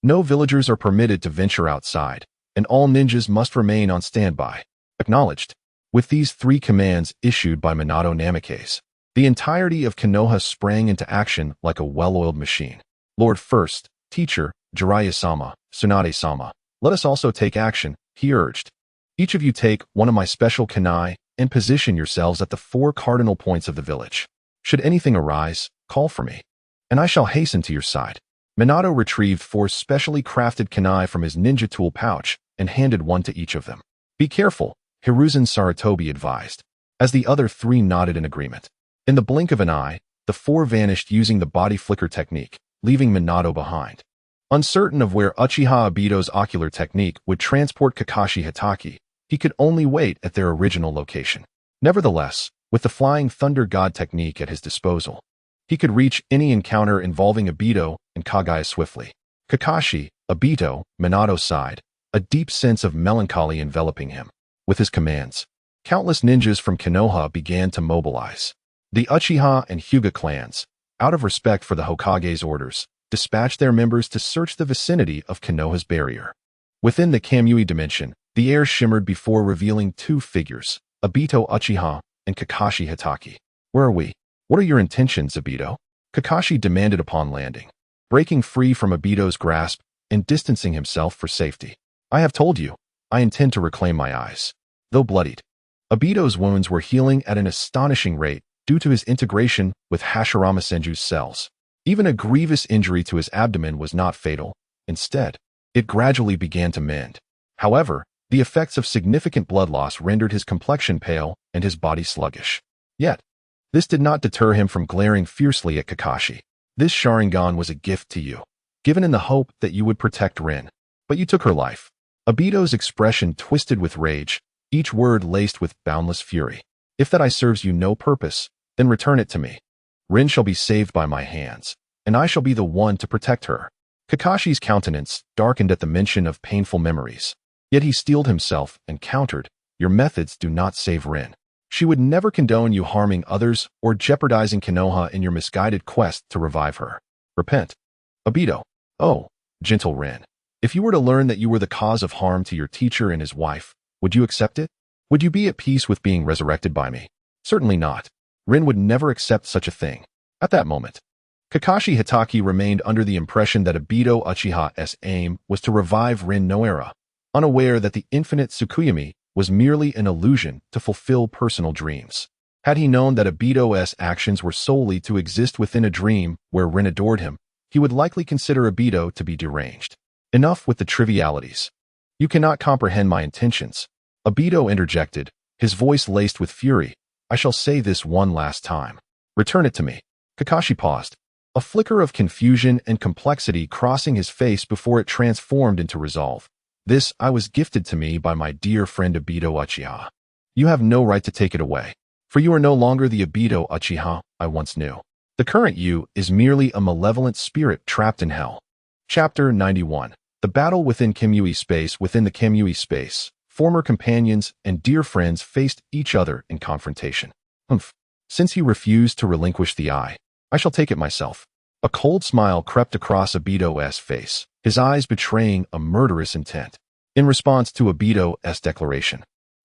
No villagers are permitted to venture outside, and all ninjas must remain on standby. Acknowledged. With these three commands issued by Minato Namikaze, the entirety of Konoha sprang into action like a well-oiled machine. Lord First, Teacher, Jiraiya-sama, Tsunade-sama, Let us also take action, he urged. Each of you take one of my special kunai and position yourselves at the 4 cardinal points of the village. Should anything arise, call for me, and I shall hasten to your side. Minato retrieved 4 specially crafted kunai from his ninja tool pouch and handed one to each of them. Be careful, Hiruzen Sarutobi advised, as the other 3 nodded in agreement. In the blink of an eye, the 4 vanished using the body flicker technique, leaving Minato behind. Uncertain of where Uchiha Obito's ocular technique would transport Kakashi Hatake, he could only wait at their original location. Nevertheless, with the Flying Thunder God technique at his disposal, he could reach any encounter involving Obito and Kagaya swiftly. Kakashi, Obito, Minato sighed, a deep sense of melancholy enveloping him. With his commands, countless ninjas from Konoha began to mobilize. The Uchiha and Hyuga clans, out of respect for the Hokage's orders, dispatched their members to search the vicinity of Konoha's barrier. Within the Kamui dimension, the air shimmered before revealing 2 figures, Obito Uchiha and Kakashi Hatake. Where are we? What are your intentions, Obito? Kakashi demanded upon landing, breaking free from Obito's grasp and distancing himself for safety. I have told you, I intend to reclaim my eyes. Though bloodied, Obito's wounds were healing at an astonishing rate due to his integration with Hashirama Senju's cells. Even a grievous injury to his abdomen was not fatal. Instead, it gradually began to mend. However, the effects of significant blood loss rendered his complexion pale and his body sluggish. Yet, this did not deter him from glaring fiercely at Kakashi. This Sharingan was a gift to you, given in the hope that you would protect Rin. But you took her life. Obito's expression twisted with rage, each word laced with boundless fury. If that serves you no purpose, then return it to me. Rin shall be saved by my hands, and I shall be the one to protect her. Kakashi's countenance darkened at the mention of painful memories. Yet he steeled himself and countered, your methods do not save Rin. She would never condone you harming others or jeopardizing Konoha in your misguided quest to revive her. Repent. Obito. Oh, gentle Rin. If you were to learn that you were the cause of harm to your teacher and his wife, would you accept it? Would you be at peace with being resurrected by me? Certainly not. Rin would never accept such a thing. At that moment, Kakashi Hatake remained under the impression that Obito Uchiha's aim was to revive Rin Noara, unaware that the infinite Tsukuyomi was merely an illusion to fulfill personal dreams. Had he known that Obito's actions were solely to exist within a dream where Rin adored him, he would likely consider Obito to be deranged. Enough with the trivialities. You cannot comprehend my intentions. Obito interjected, his voice laced with fury. I shall say this one last time. Return it to me. Kakashi paused, a flicker of confusion and complexity crossing his face before it transformed into resolve. This I was gifted to me by my dear friend Obito Uchiha. You have no right to take it away, for you are no longer the Obito Uchiha I once knew. The current you is merely a malevolent spirit trapped in hell. Chapter 91. The battle within Kamui space. Within the Kamui space, former companions and dear friends faced each other in confrontation. Since he refused to relinquish the eye, I shall take it myself. A cold smile crept across Obito's face, his eyes betraying a murderous intent. In response to Obito's declaration,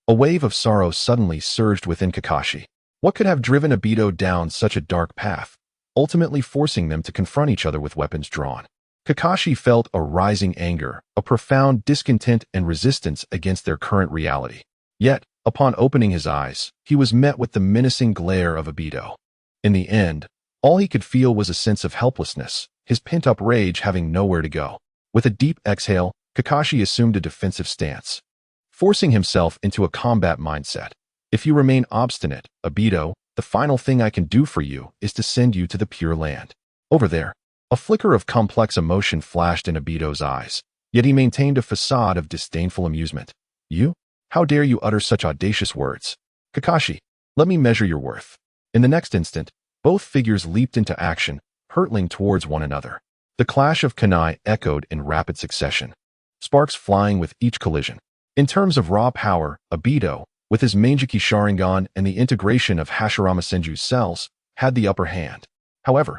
a wave of sorrow suddenly surged within Kakashi. What could have driven Obito down such a dark path, ultimately forcing them to confront each other with weapons drawn? Kakashi felt a rising anger, a profound discontent and resistance against their current reality. Yet, upon opening his eyes, he was met with the menacing glare of Obito. In the end, all he could feel was a sense of helplessness, his pent-up rage having nowhere to go. With a deep exhale, Kakashi assumed a defensive stance, forcing himself into a combat mindset. If you remain obstinate, Obito, the final thing I can do for you is to send you to the Pure Land. Over there. A flicker of complex emotion flashed in Obito's eyes, yet he maintained a facade of disdainful amusement. You? How dare you utter such audacious words? Kakashi, let me measure your worth. In the next instant, both figures leaped into action, hurtling towards one another. The clash of kunai echoed in rapid succession, sparks flying with each collision. In terms of raw power, Obito, with his Manjiki Sharingan and the integration of Hashirama Senju's cells, had the upper hand. However,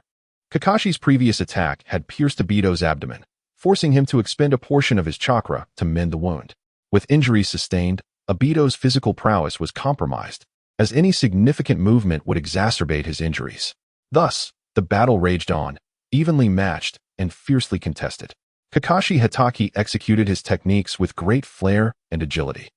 Kakashi's previous attack had pierced Obito's abdomen, forcing him to expend a portion of his chakra to mend the wound. With injuries sustained, Obito's physical prowess was compromised, as any significant movement would exacerbate his injuries. Thus, the battle raged on, evenly matched and fiercely contested. Kakashi Hatake executed his techniques with great flair and agility,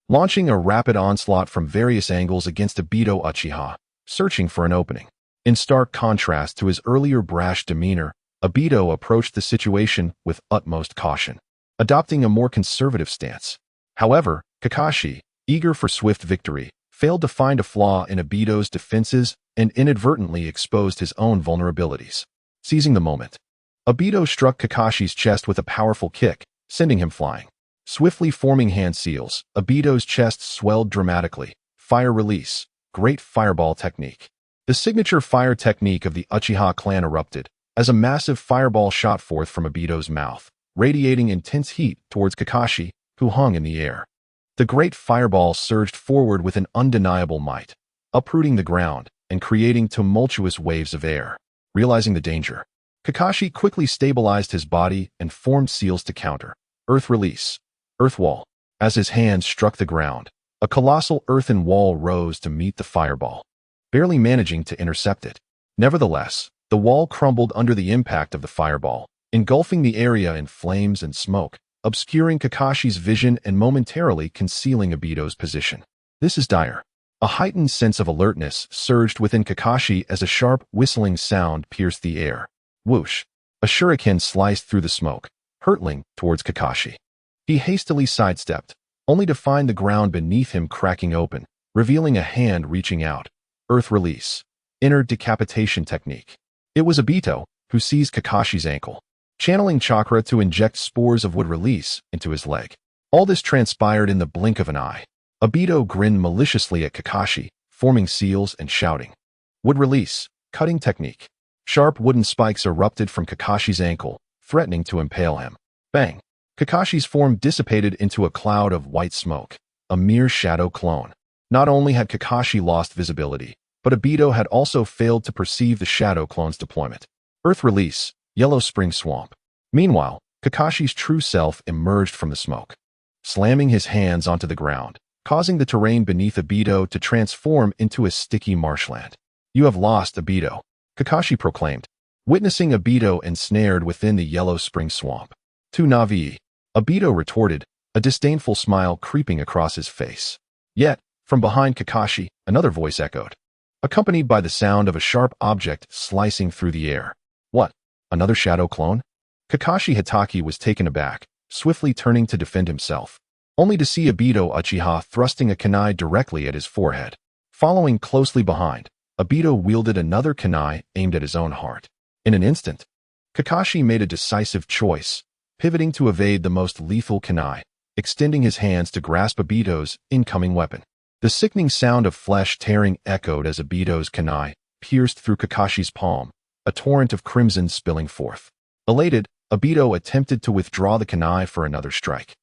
launching a rapid onslaught from various angles against Obito Uchiha, searching for an opening. In stark contrast to his earlier brash demeanor, Obito approached the situation with utmost caution, adopting a more conservative stance. However, Kakashi, eager for swift victory, failed to find a flaw in Obito's defenses and inadvertently exposed his own vulnerabilities. Seizing the moment, Obito struck Kakashi's chest with a powerful kick, sending him flying. Swiftly forming hand seals, Obito's chest swelled dramatically. Fire release, great fireball technique. The signature fire technique of the Uchiha clan erupted, as a massive fireball shot forth from Obito's mouth, radiating intense heat towards Kakashi, who hung in the air. The great fireball surged forward with an undeniable might, uprooting the ground and creating tumultuous waves of air. Realizing the danger, Kakashi quickly stabilized his body and formed seals to counter. Earth release, earth wall. As his hands struck the ground, a colossal earthen wall rose to meet the fireball, barely managing to intercept it. Nevertheless, the wall crumbled under the impact of the fireball, engulfing the area in flames and smoke, obscuring Kakashi's vision and momentarily concealing Obito's position. This is dire. A heightened sense of alertness surged within Kakashi as a sharp, whistling sound pierced the air. Whoosh! A shuriken sliced through the smoke, hurtling towards Kakashi. He hastily sidestepped, only to find the ground beneath him cracking open, revealing a hand reaching out. Earth release. Inner decapitation technique. It was Obito, who seized Kakashi's ankle, channeling chakra to inject spores of wood release into his leg. All this transpired in the blink of an eye. Obito grinned maliciously at Kakashi, forming seals and shouting. Wood release. Cutting technique. Sharp wooden spikes erupted from Kakashi's ankle, threatening to impale him. Bang! Kakashi's form dissipated into a cloud of white smoke, a mere shadow clone. Not only had Kakashi lost visibility, but Obito had also failed to perceive the shadow clone's deployment. Earth release, yellow spring swamp. Meanwhile, Kakashi's true self emerged from the smoke, slamming his hands onto the ground, causing the terrain beneath Obito to transform into a sticky marshland. You have lost, Obito, Kakashi proclaimed, witnessing Obito ensnared within the yellow spring swamp. Tu Navi, Obito retorted, a disdainful smile creeping across his face. Yet, from behind Kakashi, another voice echoed, accompanied by the sound of a sharp object slicing through the air. What? Another shadow clone? Kakashi Hatake was taken aback, swiftly turning to defend himself, only to see Obito Uchiha thrusting a kunai directly at his forehead. Following closely behind, Obito wielded another kunai aimed at his own heart. In an instant, Kakashi made a decisive choice, pivoting to evade the most lethal kunai, extending his hands to grasp Obito's incoming weapon. The sickening sound of flesh tearing echoed as Obito's kunai pierced through Kakashi's palm, a torrent of crimson spilling forth. Elated, Obito attempted to withdraw the kunai for another strike,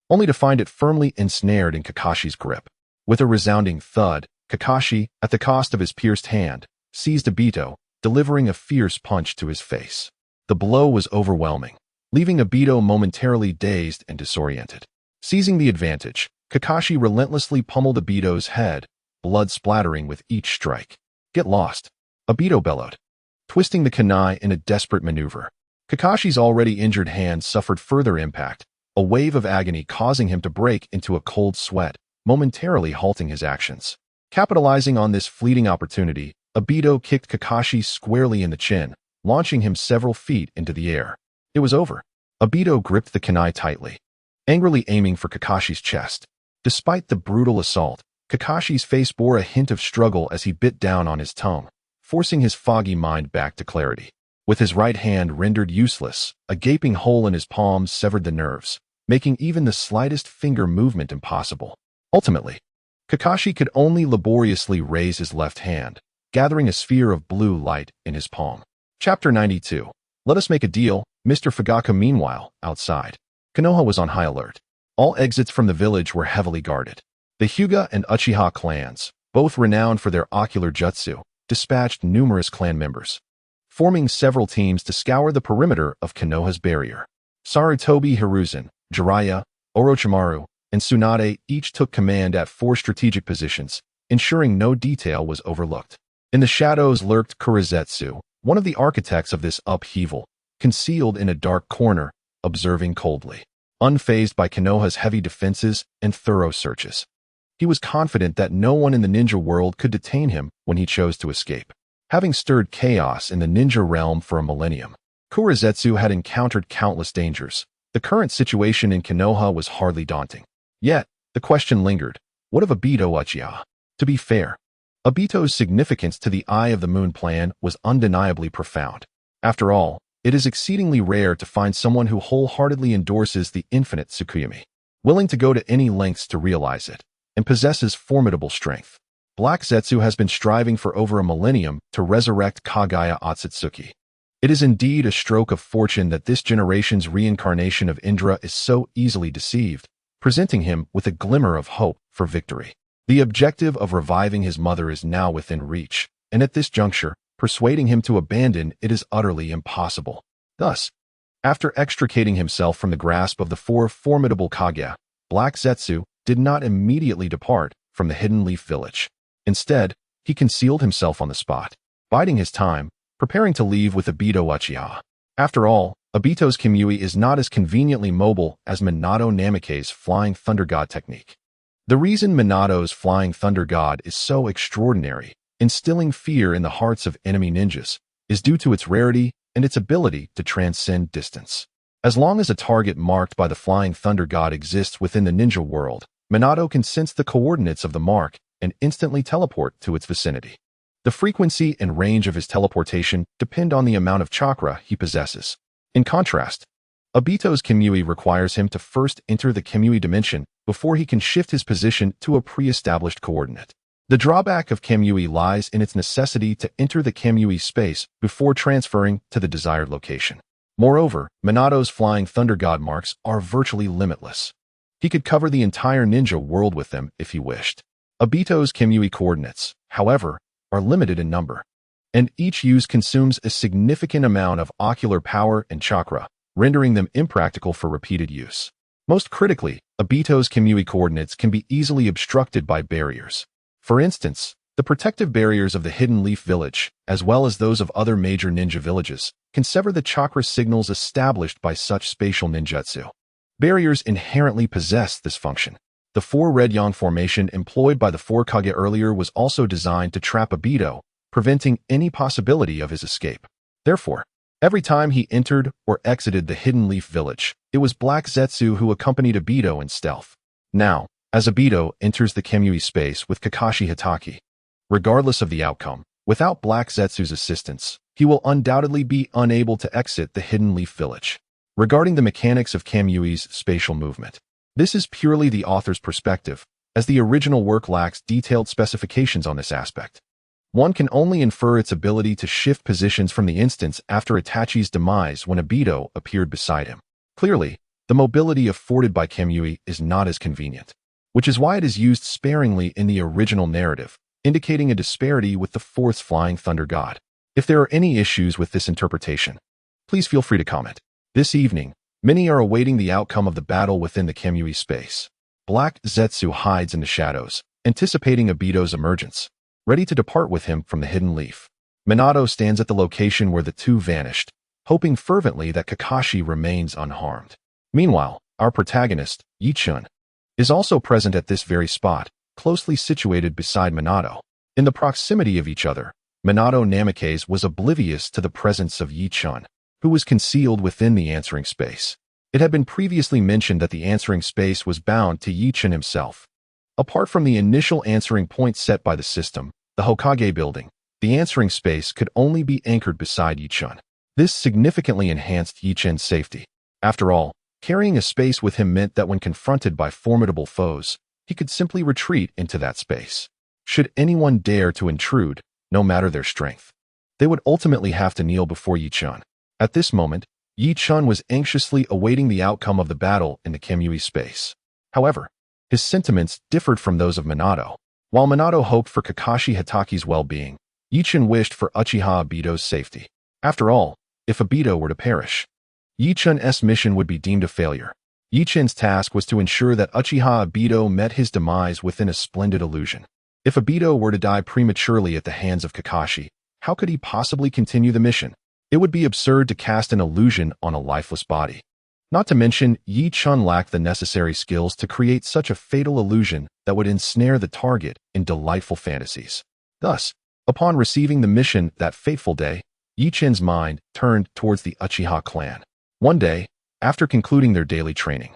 only to find it firmly ensnared in Kakashi's grip. With a resounding thud, Kakashi, at the cost of his pierced hand, seized Obito, delivering a fierce punch to his face. The blow was overwhelming, leaving Obito momentarily dazed and disoriented. Seizing the advantage, Kakashi relentlessly pummeled Obito's head, blood splattering with each strike. Get lost, Obito bellowed, twisting the kunai in a desperate maneuver. Kakashi's already injured hand suffered further impact, a wave of agony causing him to break into a cold sweat, momentarily halting his actions. Capitalizing on this fleeting opportunity, Obito kicked Kakashi squarely in the chin, launching him several feet into the air. It was over. Obito gripped the kunai tightly, angrily aiming for Kakashi's chest. Despite the brutal assault, Kakashi's face bore a hint of struggle as he bit down on his tongue, forcing his foggy mind back to clarity. With his right hand rendered useless, a gaping hole in his palm severed the nerves, making even the slightest finger movement impossible. Ultimately, Kakashi could only laboriously raise his left hand, gathering a sphere of blue light in his palm. Chapter 92. Let us make a deal. Mr. Fugaku meanwhile, outside, Konoha was on high alert. All exits from the village were heavily guarded. The Hyuga and Uchiha clans, both renowned for their ocular jutsu, dispatched numerous clan members, forming several teams to scour the perimeter of Konoha's barrier. Sarutobi Hiruzen, Jiraiya, Orochimaru, and Tsunade each took command at 4 strategic positions, ensuring no detail was overlooked. In the shadows lurked Kurizetsu, one of the architects of this upheaval, concealed in a dark corner, observing coldly, unfazed by Konoha's heavy defenses and thorough searches. He was confident that no one in the ninja world could detain him when he chose to escape. Having stirred chaos in the ninja realm for a millennium, Kurizetsu had encountered countless dangers. The current situation in Konoha was hardly daunting. Yet, the question lingered, what of Obito Uchiha? To be fair, Obito's significance to the Eye of the Moon plan was undeniably profound. After all, it is exceedingly rare to find someone who wholeheartedly endorses the infinite Tsukuyomi, willing to go to any lengths to realize it, and possesses formidable strength. Black Zetsu has been striving for over a millennium to resurrect Kagaya Otsutsuki. It is indeed a stroke of fortune that this generation's reincarnation of Indra is so easily deceived, presenting him with a glimmer of hope for victory. The objective of reviving his mother is now within reach, and at this juncture, persuading him to abandon it is utterly impossible. Thus, after extricating himself from the grasp of the four formidable Kage, Black Zetsu did not immediately depart from the Hidden Leaf Village. Instead, he concealed himself on the spot, biding his time, preparing to leave with Obito Uchiha. After all, Obito's Kimui is not as conveniently mobile as Minato Namikaze's Flying Thunder God technique. The reason Minato's Flying Thunder God is so extraordinary, instilling fear in the hearts of enemy ninjas, is due to its rarity and its ability to transcend distance. As long as a target marked by the Flying Thunder God exists within the ninja world, Minato can sense the coordinates of the mark and instantly teleport to its vicinity. The frequency and range of his teleportation depend on the amount of chakra he possesses. In contrast, Obito's Kimui requires him to first enter the Kimui dimension before he can shift his position to a pre-established coordinate. The drawback of Kimui lies in its necessity to enter the Kimui space before transferring to the desired location. Moreover, Minato's Flying Thunder God marks are virtually limitless. He could cover the entire ninja world with them if he wished. Obito's Kimui coordinates, however, are limited in number, and each use consumes a significant amount of ocular power and chakra, rendering them impractical for repeated use. Most critically, Obito's Kimui coordinates can be easily obstructed by barriers. For instance, the protective barriers of the Hidden Leaf Village, as well as those of other major ninja villages, can sever the chakra signals established by such spatial ninjutsu. Barriers inherently possess this function. The four-red yang formation employed by the Fourth Hokage earlier was also designed to trap Obito, preventing any possibility of his escape. Therefore, every time he entered or exited the Hidden Leaf Village, it was Black Zetsu who accompanied Obito in stealth. Now, as Obito enters the Kimui space with Kakashi Hatake, regardless of the outcome, without Black Zetsu's assistance, he will undoubtedly be unable to exit the Hidden Leaf Village. Regarding the mechanics of Kimui's spatial movement, this is purely the author's perspective, as the original work lacks detailed specifications on this aspect. One can only infer its ability to shift positions from the instance after Itachi's demise when Obito appeared beside him. Clearly, the mobility afforded by Kimui is not as convenient, which is why it is used sparingly in the original narrative, indicating a disparity with the Fourth's Flying Thunder God. If there are any issues with this interpretation, please feel free to comment. This evening, many are awaiting the outcome of the battle within the Kimui space. Black Zetsu hides in the shadows, anticipating Obito's emergence, ready to depart with him from the Hidden Leaf. Minato stands at the location where the two vanished, hoping fervently that Kakashi remains unharmed. Meanwhile, our protagonist, Yi-chun, is also present at this very spot, closely situated beside Minato. In the proximity of each other, Minato Namikaze was oblivious to the presence of Yi-chun, who was concealed within the answering space. It had been previously mentioned that the answering space was bound to Yi-chun himself. Apart from the initial answering point set by the system, the Hokage building, the answering space could only be anchored beside Yi-chun. This significantly enhanced Yi-chun's safety. After all, carrying a space with him meant that when confronted by formidable foes, he could simply retreat into that space. Should anyone dare to intrude, no matter their strength, they would ultimately have to kneel before Yi-chun. At this moment, Yi-chun was anxiously awaiting the outcome of the battle in the Kimui space. However, his sentiments differed from those of Minato. While Minato hoped for Kakashi Hatake's well-being, Yi-chun wished for Uchiha Obito's safety. After all, if Obito were to perish, Yi-chun's mission would be deemed a failure. Yi-chun's task was to ensure that Uchiha Obito met his demise within a splendid illusion. If Obito were to die prematurely at the hands of Kakashi, how could he possibly continue the mission? It would be absurd to cast an illusion on a lifeless body. Not to mention, Yi Chun lacked the necessary skills to create such a fatal illusion that would ensnare the target in delightful fantasies. Thus, upon receiving the mission that fateful day, Yi Chun's mind turned towards the Uchiha clan. One day, after concluding their daily training,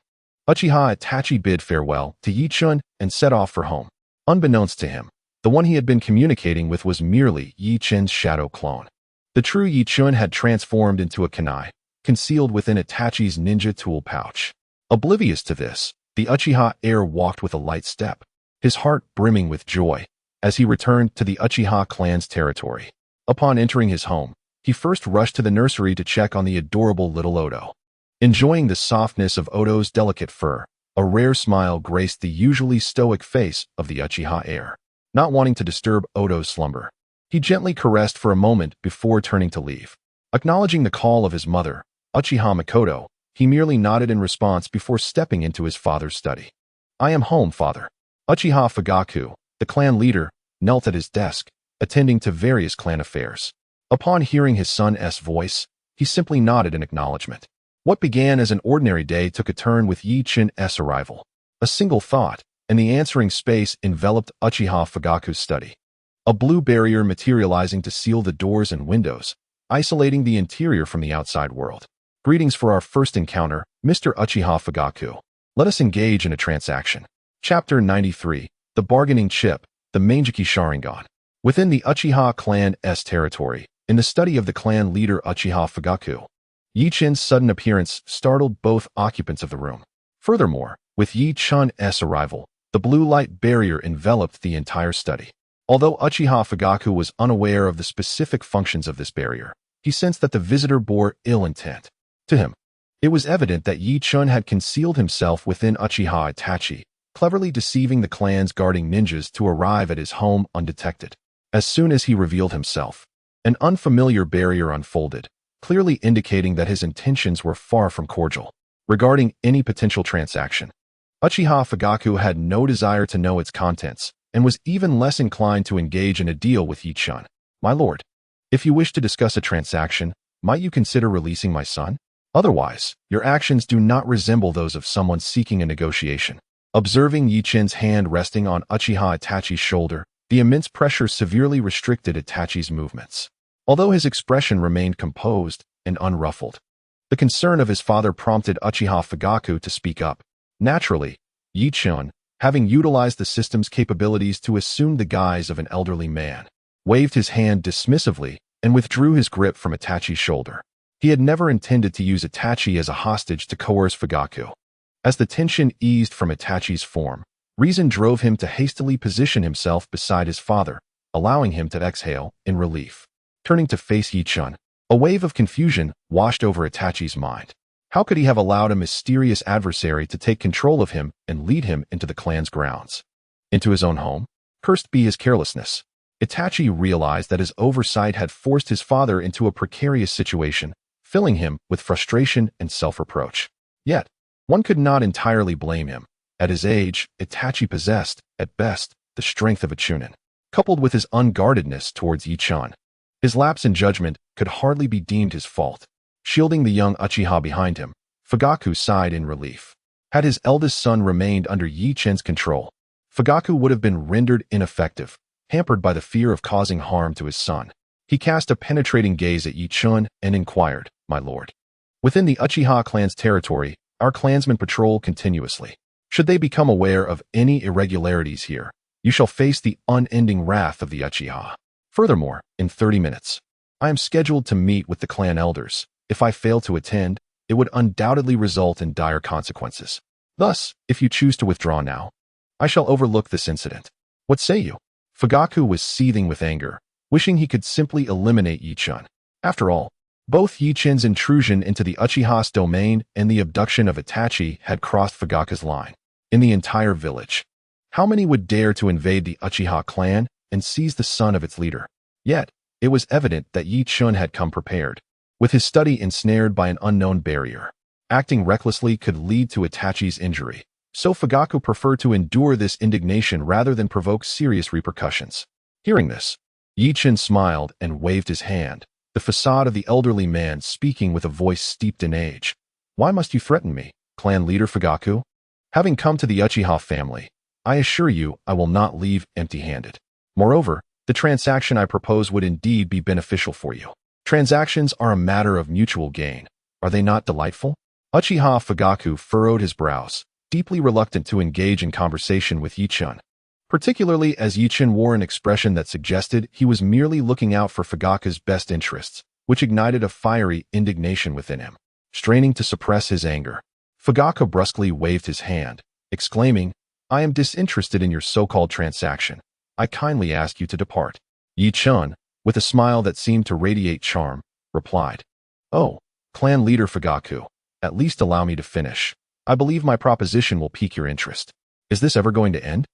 Uchiha Itachi bid farewell to Yi Chun and set off for home. Unbeknownst to him, the one he had been communicating with was merely Yi Chun's shadow clone. The true Yi Chun had transformed into a kunai, concealed within Itachi's ninja tool pouch. Oblivious to this, the Uchiha heir walked with a light step, his heart brimming with joy, as he returned to the Uchiha clan's territory. Upon entering his home, he first rushed to the nursery to check on the adorable little Odo. Enjoying the softness of Odo's delicate fur, a rare smile graced the usually stoic face of the Uchiha heir. Not wanting to disturb Odo's slumber, he gently caressed for a moment before turning to leave. Acknowledging the call of his mother, Uchiha Makoto, he merely nodded in response before stepping into his father's study. "I am home, father." Uchiha Fugaku, the clan leader, knelt at his desk, attending to various clan affairs. Upon hearing his son's voice, he simply nodded in acknowledgement. What began as an ordinary day took a turn with Yi Chun's arrival. A single thought, and the answering space enveloped Uchiha Fugaku's study. A blue barrier materializing to seal the doors and windows, isolating the interior from the outside world. "Greetings for our first encounter, Mr. Uchiha Fugaku. Let us engage in a transaction." Chapter 93, The Bargaining Chip, the Manjiki Sharingan. Within the Uchiha clan's territory, in the study of the clan leader Uchiha Fugaku, Yi Chun's sudden appearance startled both occupants of the room. Furthermore, with Yi Chun's arrival, the blue light barrier enveloped the entire study. Although Uchiha Fugaku was unaware of the specific functions of this barrier, he sensed that the visitor bore ill intent. To him, it was evident that Yi Chun had concealed himself within Uchiha Itachi, cleverly deceiving the clan's guarding ninjas to arrive at his home undetected. As soon as he revealed himself, an unfamiliar barrier unfolded, clearly indicating that his intentions were far from cordial. Regarding any potential transaction, Uchiha Fugaku had no desire to know its contents, and was even less inclined to engage in a deal with Yi Chun. "My lord, if you wish to discuss a transaction, might you consider releasing my son? Otherwise, your actions do not resemble those of someone seeking a negotiation." Observing Yi Chun's hand resting on Uchiha Itachi's shoulder, the immense pressure severely restricted Itachi's movements. Although his expression remained composed and unruffled, the concern of his father prompted Uchiha Fugaku to speak up. Naturally, Yi Chun, having utilized the system's capabilities to assume the guise of an elderly man, waved his hand dismissively and withdrew his grip from Itachi's shoulder. He had never intended to use Itachi as a hostage to coerce Fugaku. As the tension eased from Itachi's form, reason drove him to hastily position himself beside his father, allowing him to exhale in relief. Turning to face Yi Chun, a wave of confusion washed over Itachi's mind. How could he have allowed a mysterious adversary to take control of him and lead him into the clan's grounds? Into his own home? Cursed be his carelessness. Itachi realized that his oversight had forced his father into a precarious situation, filling him with frustration and self-reproach. Yet, one could not entirely blame him. At his age, Itachi possessed, at best, the strength of a chunin. Coupled with his unguardedness towards Yi Chun, his lapse in judgment could hardly be deemed his fault. Shielding the young Uchiha behind him, Fugaku sighed in relief. Had his eldest son remained under Yi Chun's control, Fugaku would have been rendered ineffective, hampered by the fear of causing harm to his son. He cast a penetrating gaze at Yi Chun and inquired, "My lord, within the Uchiha clan's territory, our clansmen patrol continuously. Should they become aware of any irregularities here, you shall face the unending wrath of the Uchiha. Furthermore, in 30 minutes, I am scheduled to meet with the clan elders. If I fail to attend, it would undoubtedly result in dire consequences. Thus, if you choose to withdraw now, I shall overlook this incident. What say you?" Fugaku was seething with anger, wishing he could simply eliminate Yi Chun. After all, both Yi Chun's intrusion into the Uchiha's domain and the abduction of Itachi had crossed Fugaku's line. In the entire village, how many would dare to invade the Uchiha clan and seize the son of its leader? Yet, it was evident that Yi Chun had come prepared. With his study ensnared by an unknown barrier, acting recklessly could lead to Itachi's injury, so Fugaku preferred to endure this indignation rather than provoke serious repercussions. Hearing this, Yi Chun smiled and waved his hand, the facade of the elderly man speaking with a voice steeped in age. Why must you threaten me, clan leader Fugaku? Having come to the Uchiha family, I assure you I will not leave empty-handed. Moreover, the transaction I propose would indeed be beneficial for you. Transactions are a matter of mutual gain. Are they not delightful? Uchiha Fugaku furrowed his brows, deeply reluctant to engage in conversation with Yi-chun, particularly as Yi-chun wore an expression that suggested he was merely looking out for Fugaku's best interests, which ignited a fiery indignation within him. Straining to suppress his anger, Fugaku brusquely waved his hand, exclaiming, I am disinterested in your so-called transaction. I kindly ask you to depart. Yi-chun, with a smile that seemed to radiate charm, replied, Oh, clan leader Fugaku, at least allow me to finish. I believe my proposition will pique your interest. Is this ever going to end?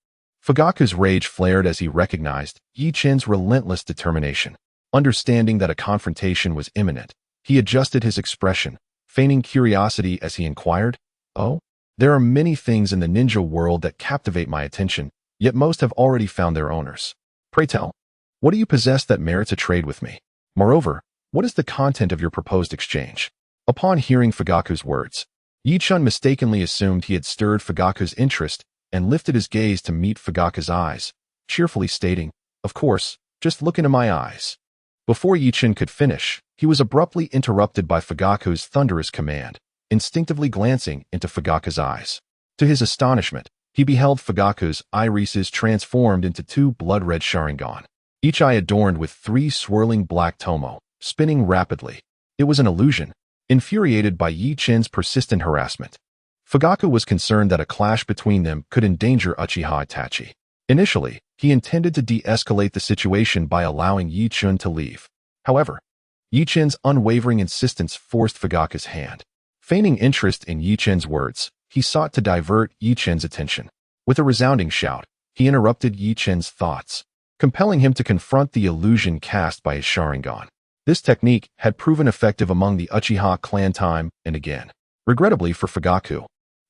Fugaku's rage flared as he recognized Yi-chun's relentless determination. Understanding that a confrontation was imminent, he adjusted his expression, feigning curiosity as he inquired, Oh, there are many things in the ninja world that captivate my attention, yet most have already found their owners. Pray tell, what do you possess that merits a trade with me? Moreover, what is the content of your proposed exchange? Upon hearing Fugaku's words, Yi-chun mistakenly assumed he had stirred Fugaku's interest and lifted his gaze to meet Fugaku's eyes, cheerfully stating, Of course, just look into my eyes. Before Yi-chun could finish, he was abruptly interrupted by Fugaku's thunderous command, instinctively glancing into Fugaku's eyes. To his astonishment, he beheld Fugaku's irises transformed into two blood-red Sharingan, each eye adorned with 3 swirling black tomo, spinning rapidly. It was an illusion. Infuriated by Yi-chun's persistent harassment, Fugaku was concerned that a clash between them could endanger Uchiha Itachi. Initially, he intended to de-escalate the situation by allowing Yi-chun to leave. However, Yi-chun's unwavering insistence forced Fugaku's hand. Feigning interest in Yi-chun's words, he sought to divert Yi-chun's attention. With a resounding shout, he interrupted Yi-chun's thoughts, compelling him to confront the illusion cast by his Sharingan. This technique had proven effective among the Uchiha clan time and again. Regrettably for Fugaku,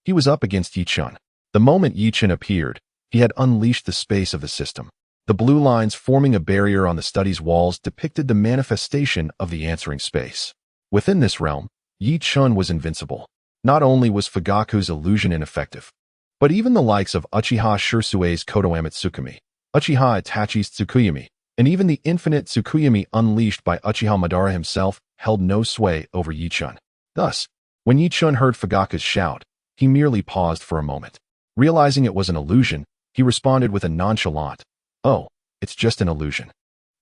he was up against Yi-chun. The moment Yi-chun appeared, he had unleashed the space of the system. The blue lines forming a barrier on the study's walls depicted the manifestation of the answering space. Within this realm, Yi-chun was invincible. Not only was Fugaku's illusion ineffective, but even the likes of Uchiha Shirsue's Kodoame Tsukumi, Uchiha Itachi's Tsukuyami, and even the infinite Tsukuyami unleashed by Uchiha Madara himself held no sway over Yi-chun. Thus, when Yi-chun heard Fugaku's shout, he merely paused for a moment. Realizing it was an illusion, he responded with a nonchalant, Oh, it's just an illusion.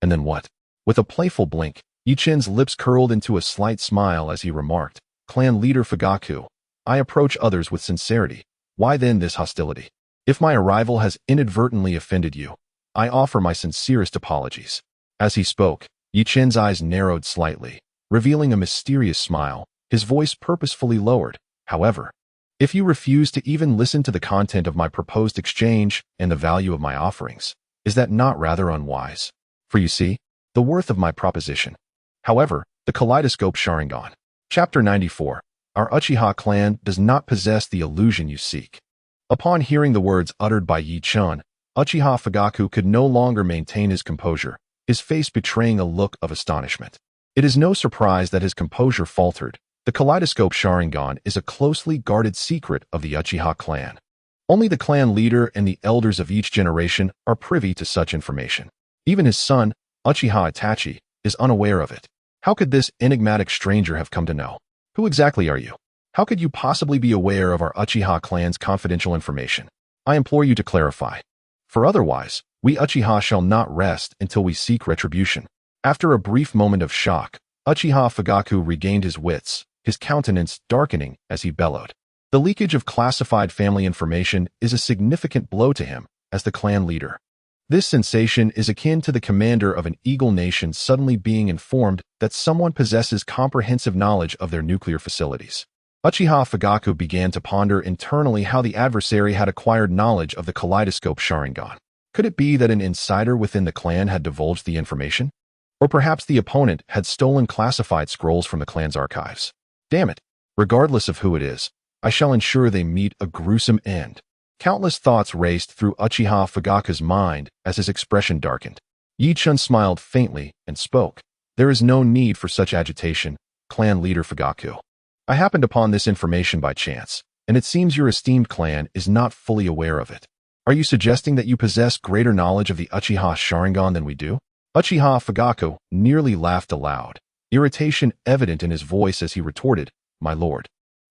And then what? With a playful blink, Yi-chun's lips curled into a slight smile as he remarked, Clan leader Fugaku, I approach others with sincerity. Why then this hostility? If my arrival has inadvertently offended you, I offer my sincerest apologies. As he spoke, Yi-chun's eyes narrowed slightly, revealing a mysterious smile, his voice purposefully lowered. However, if you refuse to even listen to the content of my proposed exchange and the value of my offerings, is that not rather unwise? For you see, the worth of my proposition. However, the Kaleidoscope Sharingan. Chapter 94. Our Uchiha clan does not possess the illusion you seek. Upon hearing the words uttered by Yi-chun, Uchiha Fugaku could no longer maintain his composure, his face betraying a look of astonishment. It is no surprise that his composure faltered. The Kaleidoscope Sharingan is a closely guarded secret of the Uchiha clan. Only the clan leader and the elders of each generation are privy to such information. Even his son, Uchiha Itachi, is unaware of it. How could this enigmatic stranger have come to know? Who exactly are you? How could you possibly be aware of our Uchiha clan's confidential information? I implore you to clarify. For otherwise, we Uchiha shall not rest until we seek retribution. After a brief moment of shock, Uchiha Fugaku regained his wits, his countenance darkening as he bellowed. The leakage of classified family information is a significant blow to him as the clan leader. This sensation is akin to the commander of an eagle nation suddenly being informed that someone possesses comprehensive knowledge of their nuclear facilities. Uchiha Fugaku began to ponder internally how the adversary had acquired knowledge of the Kaleidoscope Sharingan. Could it be that an insider within the clan had divulged the information? Or perhaps the opponent had stolen classified scrolls from the clan's archives? Damn it! Regardless of who it is, I shall ensure they meet a gruesome end. Countless thoughts raced through Uchiha Fugaku's mind as his expression darkened. Yi-chun smiled faintly and spoke. There is no need for such agitation, clan leader Fugaku. I happened upon this information by chance, and it seems your esteemed clan is not fully aware of it. Are you suggesting that you possess greater knowledge of the Uchiha Sharingan than we do? Uchiha Fugaku nearly laughed aloud, irritation evident in his voice as he retorted, My lord,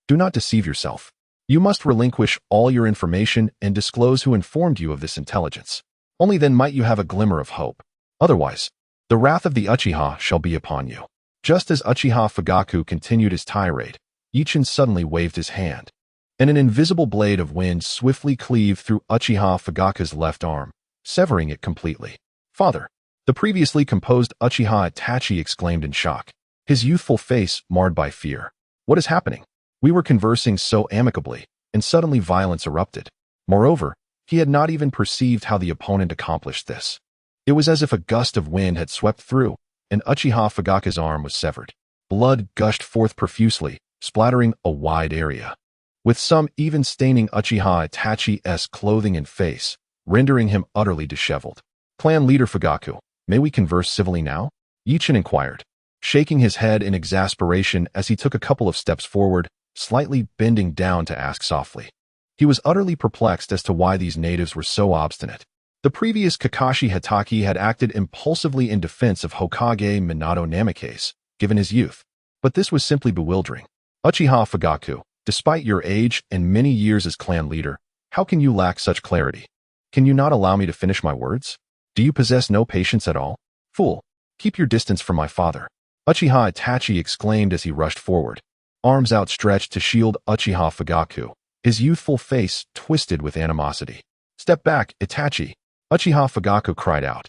do not deceive yourself. You must relinquish all your information and disclose who informed you of this intelligence. Only then might you have a glimmer of hope. Otherwise, the wrath of the Uchiha shall be upon you. Just as Uchiha Fugaku continued his tirade, Ichin suddenly waved his hand, and an invisible blade of wind swiftly cleaved through Uchiha Fugaku's left arm, severing it completely. Father! The previously composed Uchiha Itachi exclaimed in shock, his youthful face marred by fear. What is happening? We were conversing so amicably, and suddenly violence erupted. Moreover, he had not even perceived how the opponent accomplished this. It was as if a gust of wind had swept through, and Uchiha Fugaku's arm was severed. Blood gushed forth profusely, splattering a wide area, with some even staining Uchiha Itachi's clothing and face, rendering him utterly disheveled. Clan leader Fugaku, may we converse civilly now? Ichin inquired, shaking his head in exasperation as he took a couple of steps forward, slightly bending down to ask softly. He was utterly perplexed as to why these natives were so obstinate. The previous Kakashi Hatake had acted impulsively in defense of Hokage Minato Namikaze, given his youth, but this was simply bewildering. Uchiha Fugaku, despite your age and many years as clan leader, how can you lack such clarity? Can you not allow me to finish my words? Do you possess no patience at all? Fool, keep your distance from my father. Uchiha Itachi exclaimed as he rushed forward, arms outstretched to shield Uchiha Fugaku, his youthful face twisted with animosity. Step back, Itachi! Uchiha Fugaku cried out,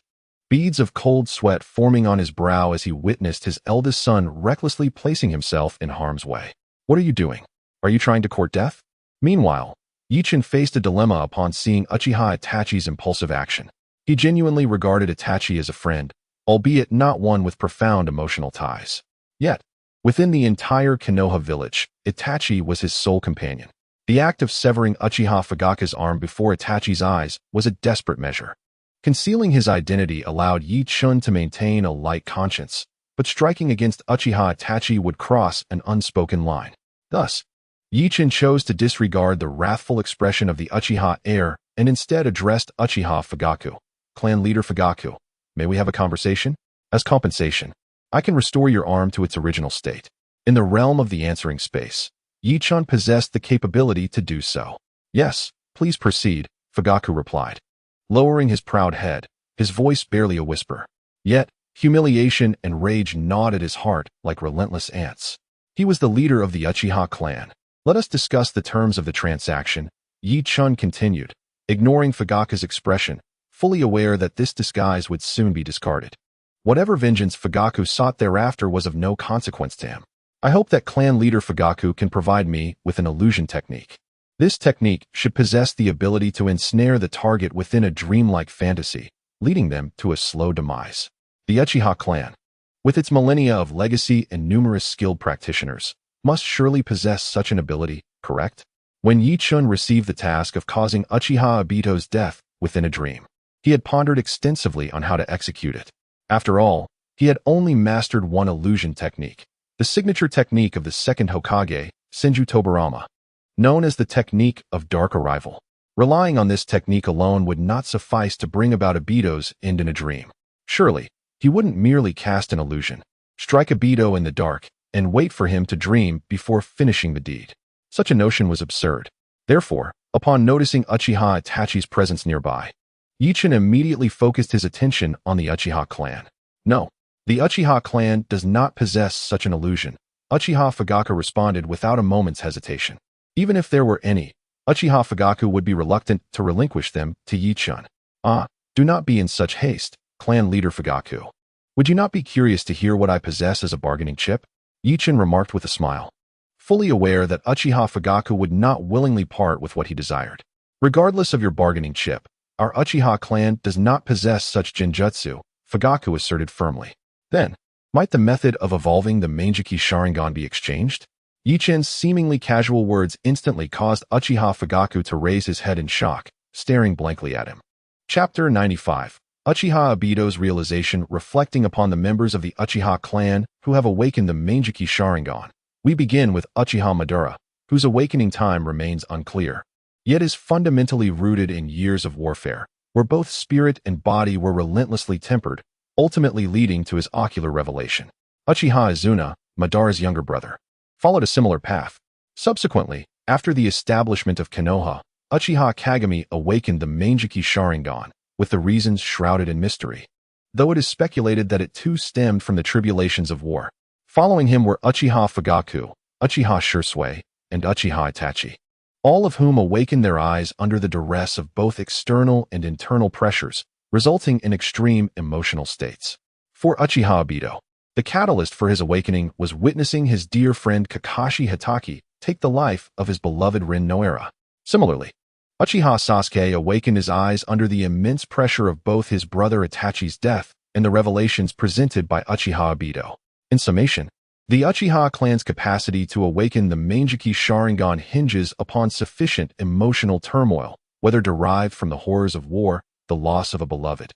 beads of cold sweat forming on his brow as he witnessed his eldest son recklessly placing himself in harm's way. What are you doing? Are you trying to court death? Meanwhile, Ichin faced a dilemma upon seeing Uchiha Itachi's impulsive action. He genuinely regarded Itachi as a friend, albeit not one with profound emotional ties. Yet, within the entire Konoha village, Itachi was his sole companion. The act of severing Uchiha Fugaku's arm before Itachi's eyes was a desperate measure. Concealing his identity allowed Yi Chun to maintain a light conscience, but striking against Uchiha Itachi would cross an unspoken line. Thus, Yi Chun chose to disregard the wrathful expression of the Uchiha heir and instead addressed Uchiha Fugaku. Clan leader Fugaku, may we have a conversation? As compensation, I can restore your arm to its original state. In the realm of the answering space, Yi Chun possessed the capability to do so. Yes, please proceed, Fugaku replied, lowering his proud head, his voice barely a whisper. Yet, humiliation and rage gnawed at his heart like relentless ants. He was the leader of the Uchiha clan. Let us discuss the terms of the transaction, Yi Chun continued, ignoring Fugaku's expression, fully aware that this disguise would soon be discarded. Whatever vengeance Fugaku sought thereafter was of no consequence to him. I hope that clan leader Fugaku can provide me with an illusion technique. This technique should possess the ability to ensnare the target within a dreamlike fantasy, leading them to a slow demise. The Uchiha clan, with its millennia of legacy and numerous skilled practitioners, must surely possess such an ability, correct? When Yi Chun received the task of causing Uchiha Obito's death within a dream, he had pondered extensively on how to execute it. After all, he had only mastered one illusion technique, the signature technique of the second Hokage, Senju Tobarama, known as the technique of dark arrival. Relying on this technique alone would not suffice to bring about Obito's end in a dream. Surely, he wouldn't merely cast an illusion, strike Obito in the dark, and wait for him to dream before finishing the deed. Such a notion was absurd. Therefore, upon noticing Uchiha Itachi's presence nearby, Yi Chun immediately focused his attention on the Uchiha clan. No, the Uchiha clan does not possess such an illusion, Uchiha Fugaku responded without a moment's hesitation. Even if there were any, Uchiha Fugaku would be reluctant to relinquish them to Yi Chun. Ah, do not be in such haste, clan leader Fugaku. Would you not be curious to hear what I possess as a bargaining chip? Yi Chun remarked with a smile, fully aware that Uchiha Fugaku would not willingly part with what he desired. Regardless of your bargaining chip, our Uchiha clan does not possess such genjutsu, Fugaku asserted firmly. Then, might the method of evolving the Manjiki Sharingan be exchanged? Yi Chun's seemingly casual words instantly caused Uchiha Fugaku to raise his head in shock, staring blankly at him. Chapter 95. Uchiha Obito's realization reflecting upon the members of the Uchiha clan who have awakened the Manjiki Sharingan. We begin with Uchiha Madara, whose awakening time remains unclear, yet is fundamentally rooted in years of warfare, where both spirit and body were relentlessly tempered, ultimately leading to his ocular revelation. Uchiha Izuna, Madara's younger brother, followed a similar path. Subsequently, after the establishment of Konoha, Uchiha Kagami awakened the Mangekyou Sharingan, with the reasons shrouded in mystery, though it is speculated that it too stemmed from the tribulations of war. Following him were Uchiha Fugaku, Uchiha Shisui, and Uchiha Itachi, all of whom awakened their eyes under the duress of both external and internal pressures, resulting in extreme emotional states. For Uchiha Obito, the catalyst for his awakening was witnessing his dear friend Kakashi Hatake take the life of his beloved Rin Noara. Similarly, Uchiha Sasuke awakened his eyes under the immense pressure of both his brother Itachi's death and the revelations presented by Uchiha Obito. In summation, the Uchiha clan's capacity to awaken the Mangekyou Sharingan hinges upon sufficient emotional turmoil, whether derived from the horrors of war, the loss of a beloved,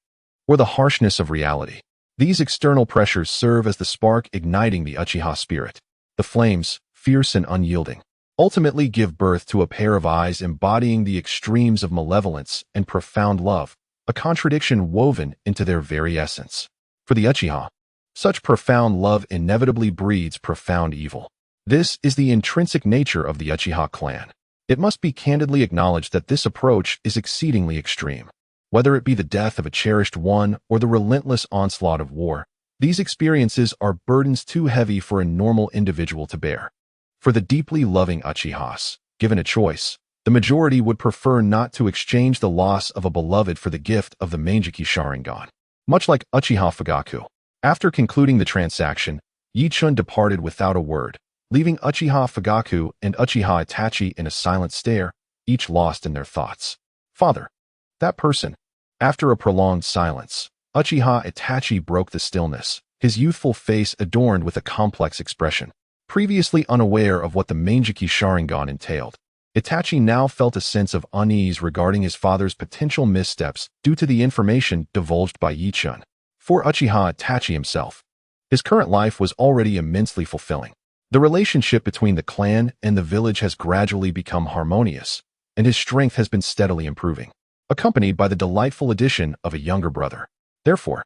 or the harshness of reality. These external pressures serve as the spark igniting the Uchiha spirit. The flames, fierce and unyielding, ultimately give birth to a pair of eyes embodying the extremes of malevolence and profound love, a contradiction woven into their very essence. For the Uchiha, such profound love inevitably breeds profound evil. This is the intrinsic nature of the Uchiha clan. It must be candidly acknowledged that this approach is exceedingly extreme. Whether it be the death of a cherished one or the relentless onslaught of war, these experiences are burdens too heavy for a normal individual to bear. For the deeply loving Uchihas, given a choice, the majority would prefer not to exchange the loss of a beloved for the gift of the Mangekyou Sharingan. Much like Uchiha Fugaku, after concluding the transaction, Yichun departed without a word, leaving Uchiha Fugaku and Uchiha Itachi in a silent stare, each lost in their thoughts. Father, that person. After a prolonged silence, Uchiha Itachi broke the stillness, his youthful face adorned with a complex expression. Previously unaware of what the Mangekyou Sharingan entailed, Itachi now felt a sense of unease regarding his father's potential missteps due to the information divulged by Yichun. For Uchiha Itachi himself, his current life was already immensely fulfilling. The relationship between the clan and the village has gradually become harmonious, and his strength has been steadily improving, accompanied by the delightful addition of a younger brother. Therefore,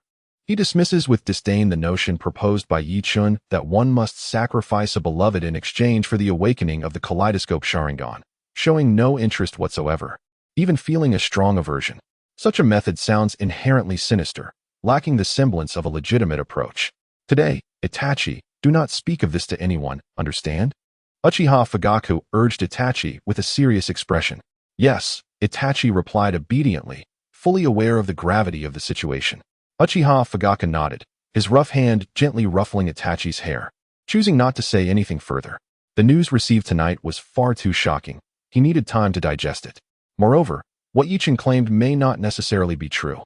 he dismisses with disdain the notion proposed by Yichun that one must sacrifice a beloved in exchange for the awakening of the Kaleidoscope Sharingan, showing no interest whatsoever, even feeling a strong aversion. Such a method sounds inherently sinister, lacking the semblance of a legitimate approach. Today, Itachi, do not speak of this to anyone, understand? Uchiha Fugaku urged Itachi with a serious expression. Yes, Itachi replied obediently, fully aware of the gravity of the situation. Uchiha Fugaku nodded, his rough hand gently ruffling Itachi's hair, choosing not to say anything further. The news received tonight was far too shocking. He needed time to digest it. Moreover, what Yichun claimed may not necessarily be true.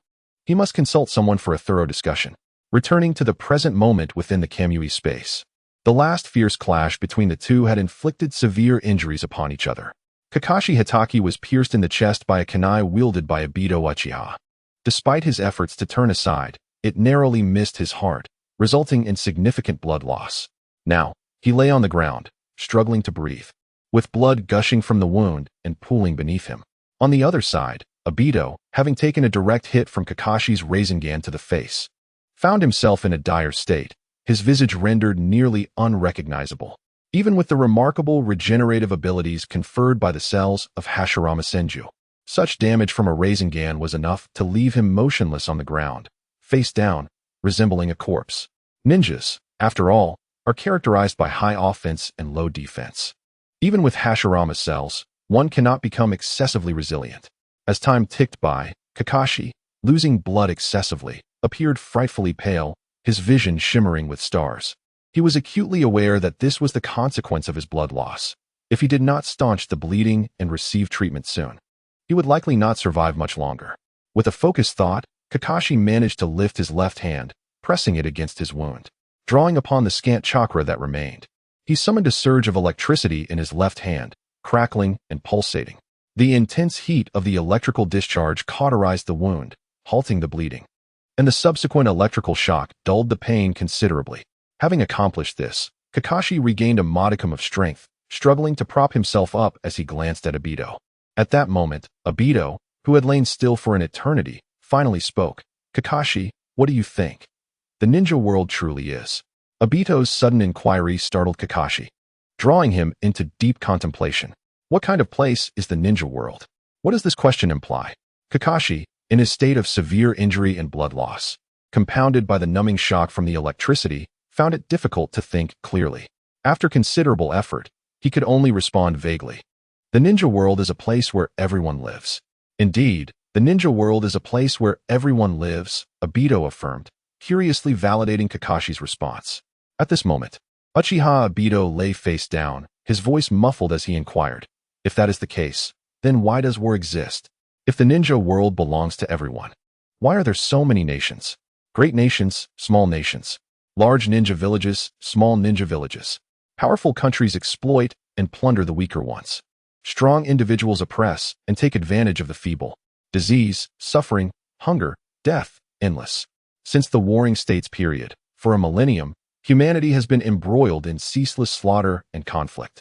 He must consult someone for a thorough discussion. Returning to the present moment within the Kamui space, the last fierce clash between the two had inflicted severe injuries upon each other. Kakashi Hatake was pierced in the chest by a kunai wielded by Obito Uchiha. Despite his efforts to turn aside, it narrowly missed his heart, resulting in significant blood loss. Now, he lay on the ground, struggling to breathe, with blood gushing from the wound and pooling beneath him. On the other side, Obito, having taken a direct hit from Kakashi's Rasengan to the face, found himself in a dire state, his visage rendered nearly unrecognizable, even with the remarkable regenerative abilities conferred by the cells of Hashirama Senju. Such damage from a Rasengan was enough to leave him motionless on the ground, face down, resembling a corpse. Ninjas, after all, are characterized by high offense and low defense. Even with Hashirama cells, one cannot become excessively resilient. As time ticked by, Kakashi, losing blood excessively, appeared frightfully pale, his vision shimmering with stars. He was acutely aware that this was the consequence of his blood loss. If he did not staunch the bleeding and receive treatment soon, he would likely not survive much longer. With a focused thought, Kakashi managed to lift his left hand, pressing it against his wound. Drawing upon the scant chakra that remained, he summoned a surge of electricity in his left hand, crackling and pulsating. The intense heat of the electrical discharge cauterized the wound, halting the bleeding, and the subsequent electrical shock dulled the pain considerably. Having accomplished this, Kakashi regained a modicum of strength, struggling to prop himself up as he glanced at Obito. At that moment, Obito, who had lain still for an eternity, finally spoke. Kakashi, what do you think? The ninja world truly is. Obito's sudden inquiry startled Kakashi, drawing him into deep contemplation. What kind of place is the ninja world? What does this question imply? Kakashi, in his state of severe injury and blood loss, compounded by the numbing shock from the electricity, found it difficult to think clearly. After considerable effort, he could only respond vaguely. The ninja world is a place where everyone lives. Indeed, the ninja world is a place where everyone lives, Obito affirmed, curiously validating Kakashi's response. At this moment, Uchiha Obito lay face down, his voice muffled as he inquired, if that is the case, then why does war exist? If the ninja world belongs to everyone, why are there so many nations? Great nations, small nations. Large ninja villages, small ninja villages. Powerful countries exploit and plunder the weaker ones. Strong individuals oppress and take advantage of the feeble. Disease, suffering, hunger, death, endless. Since the Warring States period, for a millennium, humanity has been embroiled in ceaseless slaughter and conflict.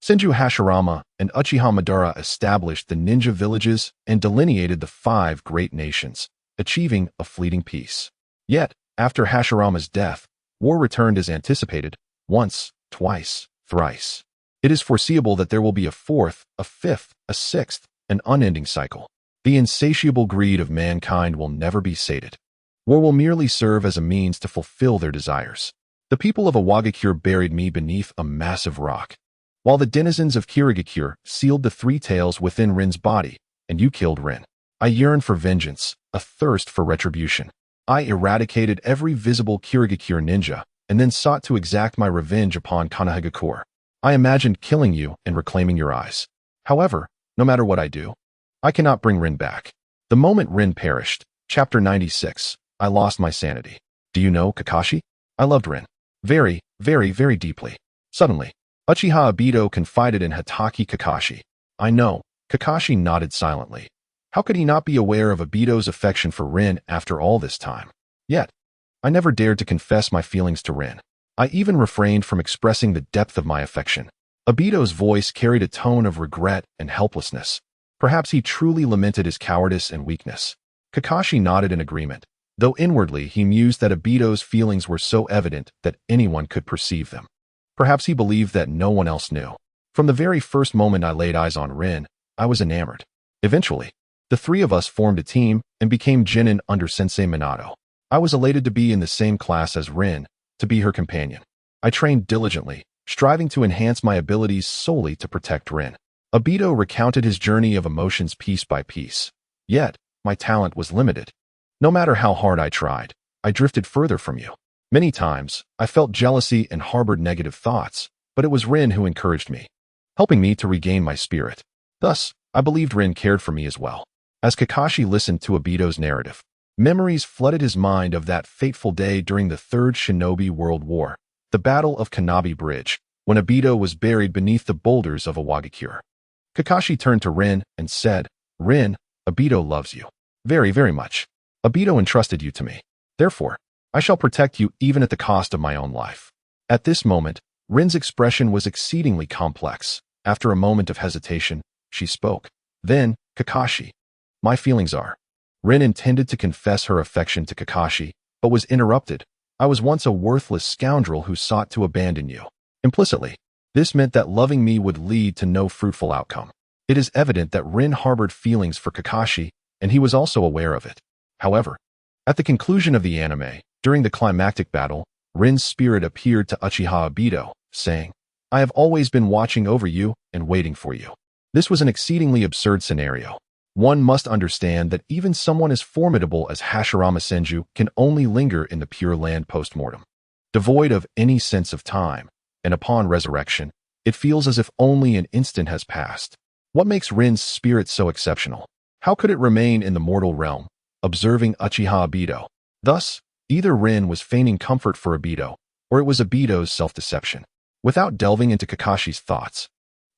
Senju Hashirama and Uchiha Madara established the ninja villages and delineated the 5 great nations, achieving a fleeting peace. Yet, after Hashirama's death, war returned as anticipated, once, twice, thrice. It is foreseeable that there will be a 4th, a 5th, a 6th, an unending cycle. The insatiable greed of mankind will never be sated. War will merely serve as a means to fulfill their desires. The people of Awagakure buried me beneath a massive rock, while the denizens of Kirigakure sealed the 3 tails within Rin's body, and you killed Rin. I yearn for vengeance, a thirst for retribution. I eradicated every visible Kirigakure ninja, and then sought to exact my revenge upon Konohagakure. I imagined killing you and reclaiming your eyes. However, no matter what I do, I cannot bring Rin back. The moment Rin perished, Chapter 96, I lost my sanity. Do you know, Kakashi? I loved Rin. Very, very, very deeply. Suddenly, Uchiha Obito confided in Hatake Kakashi. I know. Kakashi nodded silently. How could he not be aware of Obito's affection for Rin after all this time? Yet, I never dared to confess my feelings to Rin. I even refrained from expressing the depth of my affection. Obito's voice carried a tone of regret and helplessness. Perhaps he truly lamented his cowardice and weakness. Kakashi nodded in agreement, though inwardly he mused that Obito's feelings were so evident that anyone could perceive them. Perhaps he believed that no one else knew. From the very first moment I laid eyes on Rin, I was enamored. Eventually, the 3 of us formed a team and became Genin under Sensei Minato. I was elated to be in the same class as Rin, to be her companion. I trained diligently, striving to enhance my abilities solely to protect Rin. Obito recounted his journey of emotions piece by piece. Yet, my talent was limited. No matter how hard I tried, I drifted further from you. Many times, I felt jealousy and harbored negative thoughts, but it was Rin who encouraged me, helping me to regain my spirit. Thus, I believed Rin cared for me as well. As Kakashi listened to Obito's narrative, memories flooded his mind of that fateful day during the Third Shinobi World War, the Battle of Kanabi Bridge, when Obito was buried beneath the boulders of Awagakure. Kakashi turned to Rin and said, Rin, Obito loves you. Very, very much. Obito entrusted you to me. Therefore, I shall protect you even at the cost of my own life. At this moment, Rin's expression was exceedingly complex. After a moment of hesitation, she spoke. Then, Kakashi. My feelings are. Rin intended to confess her affection to Kakashi, but was interrupted. I was once a worthless scoundrel who sought to abandon you. Implicitly, this meant that loving me would lead to no fruitful outcome. It is evident that Rin harbored feelings for Kakashi, and he was also aware of it. However, at the conclusion of the anime, during the climactic battle, Rin's spirit appeared to Uchiha Obito, saying, I have always been watching over you and waiting for you. This was an exceedingly absurd scenario. One must understand that even someone as formidable as Hashirama Senju can only linger in the Pure Land post-mortem, devoid of any sense of time, and upon resurrection, it feels as if only an instant has passed. What makes Rin's spirit so exceptional? How could it remain in the mortal realm, observing Uchiha Obito? Thus, either Rin was feigning comfort for Obito, or it was Obito's self-deception. Without delving into Kakashi's thoughts,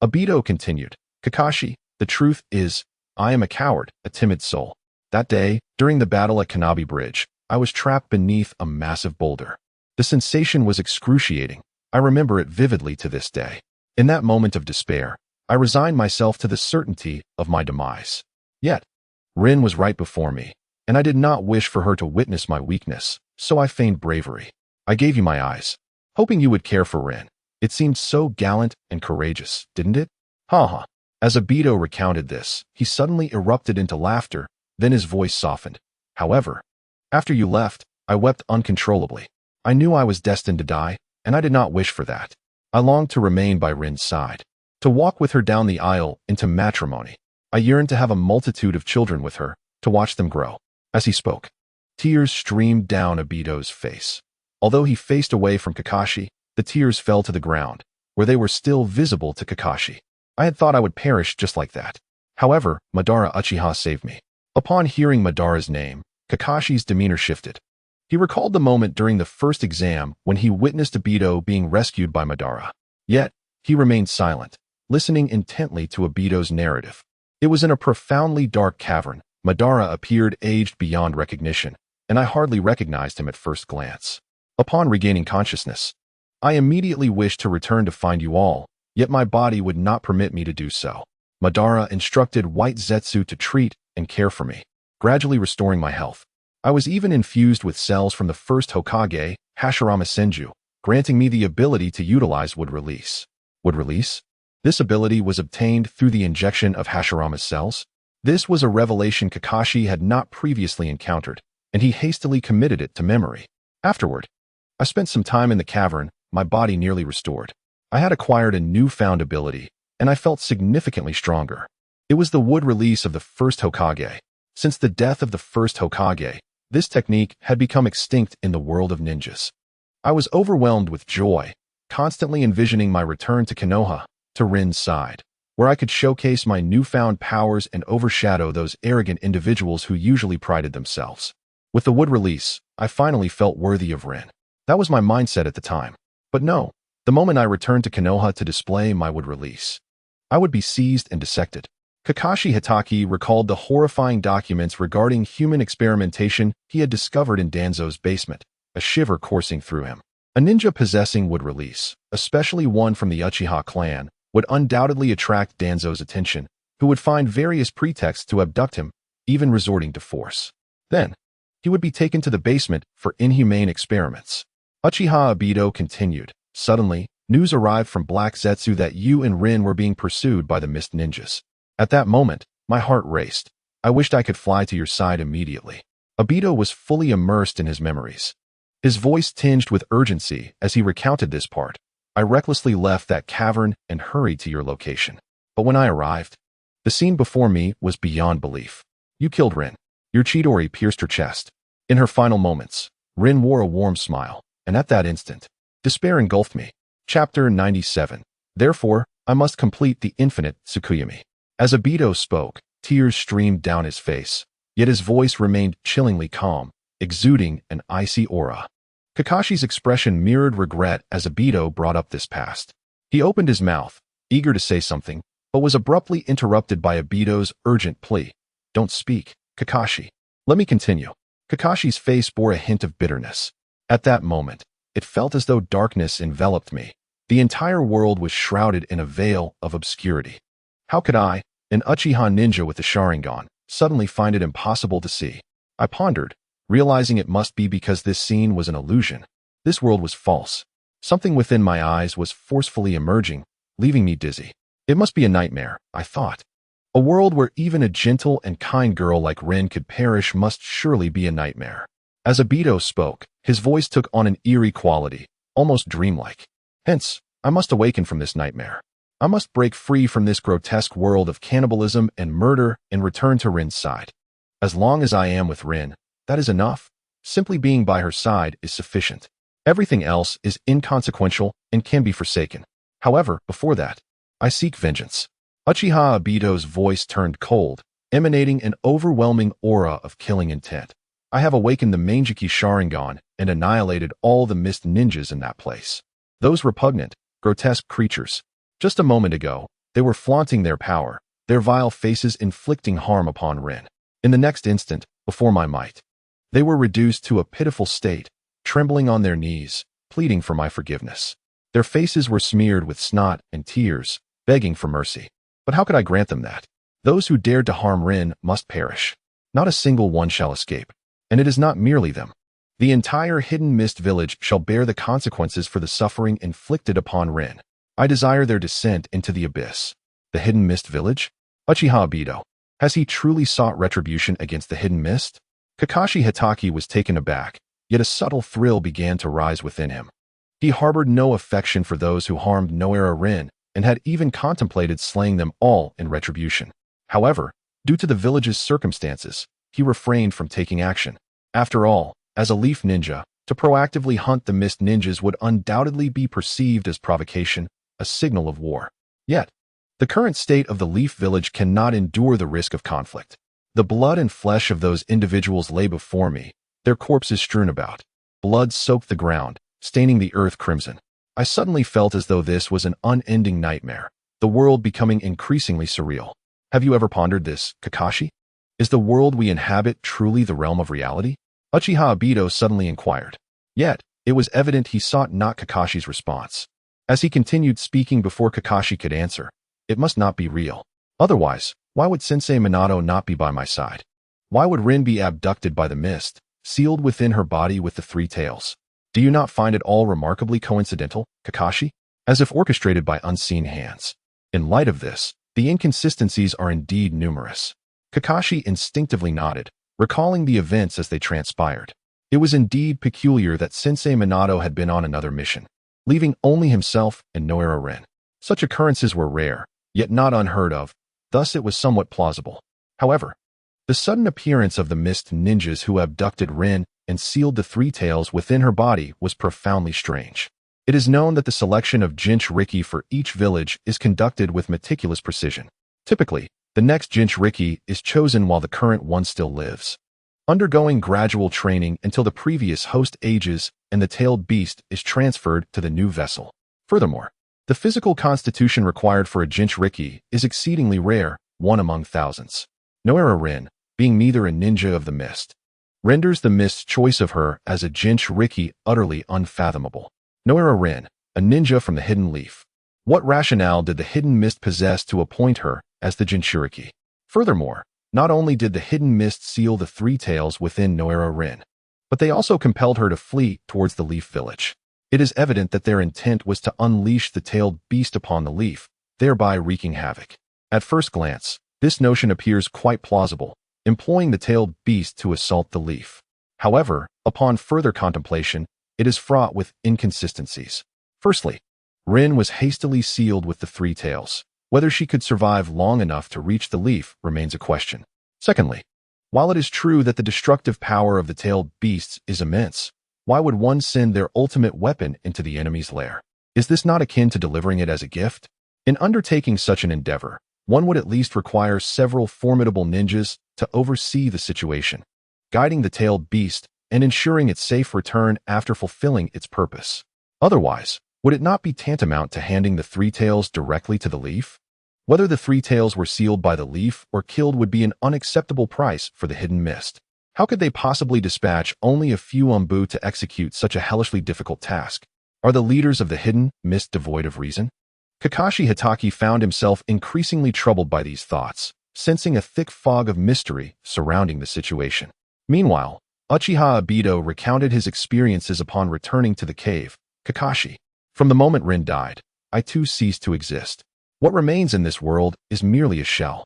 Obito continued, Kakashi, the truth is, I am a coward, a timid soul. That day, during the battle at Kanabi Bridge, I was trapped beneath a massive boulder. The sensation was excruciating. I remember it vividly to this day. In that moment of despair, I resigned myself to the certainty of my demise. Yet, Rin was right before me, and I did not wish for her to witness my weakness, so I feigned bravery. I gave you my eyes, hoping you would care for Rin. It seemed so gallant and courageous, didn't it? Ha ha. As Obito recounted this, he suddenly erupted into laughter, then his voice softened. However, after you left, I wept uncontrollably. I knew I was destined to die, and I did not wish for that. I longed to remain by Rin's side, to walk with her down the aisle into matrimony. I yearned to have a multitude of children with her, to watch them grow. As he spoke, tears streamed down Obito's face. Although he faced away from Kakashi, the tears fell to the ground, where they were still visible to Kakashi. I had thought I would perish just like that. However, Madara Uchiha saved me. Upon hearing Madara's name, Kakashi's demeanor shifted. He recalled the moment during the first exam when he witnessed Obito being rescued by Madara. Yet, he remained silent, listening intently to Obito's narrative. It was in a profoundly dark cavern. Madara appeared aged beyond recognition, and I hardly recognized him at first glance. Upon regaining consciousness, I immediately wished to return to find you all, yet my body would not permit me to do so. Madara instructed White Zetsu to treat and care for me, gradually restoring my health. I was even infused with cells from the first Hokage, Hashirama Senju, granting me the ability to utilize wood release. Wood release? This ability was obtained through the injection of Hashirama's cells. This was a revelation Kakashi had not previously encountered, and he hastily committed it to memory. Afterward, I spent some time in the cavern, my body nearly restored. I had acquired a newfound ability, and I felt significantly stronger. It was the wood release of the first Hokage. Since the death of the first Hokage, this technique had become extinct in the world of ninjas. I was overwhelmed with joy, constantly envisioning my return to Konoha, to Rin's side, where I could showcase my newfound powers and overshadow those arrogant individuals who usually prided themselves. With the wood release, I finally felt worthy of Rin. That was my mindset at the time. But no, the moment I returned to Konoha to display my wood release, I would be seized and dissected. Kakashi Hatake recalled the horrifying documents regarding human experimentation he had discovered in Danzo's basement, a shiver coursing through him. A ninja possessing wood release, especially one from the Uchiha clan, would undoubtedly attract Danzo's attention, who would find various pretexts to abduct him, even resorting to force. Then, he would be taken to the basement for inhumane experiments. Uchiha Obito continued. Suddenly, news arrived from Black Zetsu that you and Rin were being pursued by the Mist Ninjas. At that moment, my heart raced. I wished I could fly to your side immediately. Obito was fully immersed in his memories. His voice tinged with urgency as he recounted this part. I recklessly left that cavern and hurried to your location. But when I arrived, the scene before me was beyond belief. You killed Rin. Your Chidori pierced her chest. In her final moments, Rin wore a warm smile, and at that instant, despair engulfed me. Chapter 97. Therefore, I must complete the infinite Tsukuyami. As Obito spoke, tears streamed down his face, yet his voice remained chillingly calm, exuding an icy aura. Kakashi's expression mirrored regret as Obito brought up this past. He opened his mouth, eager to say something, but was abruptly interrupted by Obito's urgent plea. Don't speak, Kakashi. Let me continue. Kakashi's face bore a hint of bitterness. At that moment, it felt as though darkness enveloped me. The entire world was shrouded in a veil of obscurity. How could I, an Uchiha ninja with the Sharingan, suddenly find it impossible to see? I pondered, realizing it must be because this scene was an illusion. This world was false. Something within my eyes was forcefully emerging, leaving me dizzy. It must be a nightmare, I thought. A world where even a gentle and kind girl like Rin could perish must surely be a nightmare. As Obito spoke, his voice took on an eerie quality, almost dreamlike. Hence, I must awaken from this nightmare. I must break free from this grotesque world of cannibalism and murder and return to Rin's side. As long as I am with Rin, that is enough. Simply being by her side is sufficient. Everything else is inconsequential and can be forsaken. However, before that, I seek vengeance. Uchiha Obito's voice turned cold, emanating an overwhelming aura of killing intent. I have awakened the Manjiki Sharingan and annihilated all the mist ninjas in that place. Those repugnant, grotesque creatures. Just a moment ago, they were flaunting their power, their vile faces inflicting harm upon Rin. In the next instant, before my might, they were reduced to a pitiful state, trembling on their knees, pleading for my forgiveness. Their faces were smeared with snot and tears, begging for mercy. But how could I grant them that? Those who dared to harm Rin must perish. Not a single one shall escape. And it is not merely them. The entire Hidden Mist village shall bear the consequences for the suffering inflicted upon Rin. I desire their descent into the abyss. The Hidden Mist village? Uchiha Obito. Has he truly sought retribution against the Hidden Mist? Kakashi Hatake was taken aback, yet a subtle thrill began to rise within him. He harbored no affection for those who harmed Noara Rin, and had even contemplated slaying them all in retribution. However, due to the village's circumstances, he refrained from taking action. After all, as a leaf ninja, to proactively hunt the mist ninjas would undoubtedly be perceived as provocation, a signal of war. Yet, the current state of the leaf village cannot endure the risk of conflict. The blood and flesh of those individuals lay before me, their corpses strewn about. Blood soaked the ground, staining the earth crimson. I suddenly felt as though this was an unending nightmare, the world becoming increasingly surreal. Have you ever pondered this, Kakashi? Is the world we inhabit truly the realm of reality? Uchiha Obito suddenly inquired. Yet, it was evident he sought not Kakashi's response. As he continued speaking before Kakashi could answer, it must not be real. Otherwise, why would Sensei Minato not be by my side? Why would Rin be abducted by the mist, sealed within her body with the three tails? Do you not find it all remarkably coincidental, Kakashi? As if orchestrated by unseen hands. In light of this, the inconsistencies are indeed numerous. Kakashi instinctively nodded, recalling the events as they transpired. It was indeed peculiar that Sensei Minato had been on another mission, leaving only himself and Noara Rin. Such occurrences were rare, yet not unheard of, thus it was somewhat plausible. However, the sudden appearance of the mist ninjas who abducted Rin and sealed the three tails within her body was profoundly strange. It is known that the selection of Jinchuriki for each village is conducted with meticulous precision. Typically, the next Jinchuriki is chosen while the current one still lives, undergoing gradual training until the previous host ages and the tailed beast is transferred to the new vessel. Furthermore, the physical constitution required for a Jinchuriki is exceedingly rare, one among thousands. Noara Rin, being neither a ninja of the mist, renders the mist's choice of her as a Jinchuriki utterly unfathomable. Noara Rin, a ninja from the Hidden Leaf. What rationale did the Hidden Mist possess to appoint her as the Jinchuriki? Furthermore, not only did the Hidden Mist seal the three tails within Noara Rin, but they also compelled her to flee towards the Leaf Village. It is evident that their intent was to unleash the tailed beast upon the leaf, thereby wreaking havoc. At first glance, this notion appears quite plausible, employing the tailed beast to assault the leaf. However, upon further contemplation, it is fraught with inconsistencies. Firstly, Rin was hastily sealed with the three tails. Whether she could survive long enough to reach the leaf remains a question. Secondly, while it is true that the destructive power of the tailed beasts is immense, why would one send their ultimate weapon into the enemy's lair? Is this not akin to delivering it as a gift? In undertaking such an endeavor, one would at least require several formidable ninjas to oversee the situation, guiding the tailed beast and ensuring its safe return after fulfilling its purpose. Otherwise, would it not be tantamount to handing the three tails directly to the leaf? Whether the three tails were sealed by the leaf or killed would be an unacceptable price for the Hidden Mist. How could they possibly dispatch only a few Umbu to execute such a hellishly difficult task? Are the leaders of the Hidden Mist devoid of reason? Kakashi Hatake found himself increasingly troubled by these thoughts, sensing a thick fog of mystery surrounding the situation. Meanwhile, Uchiha Obito recounted his experiences upon returning to the cave. Kakashi, from the moment Rin died, I too ceased to exist. What remains in this world is merely a shell.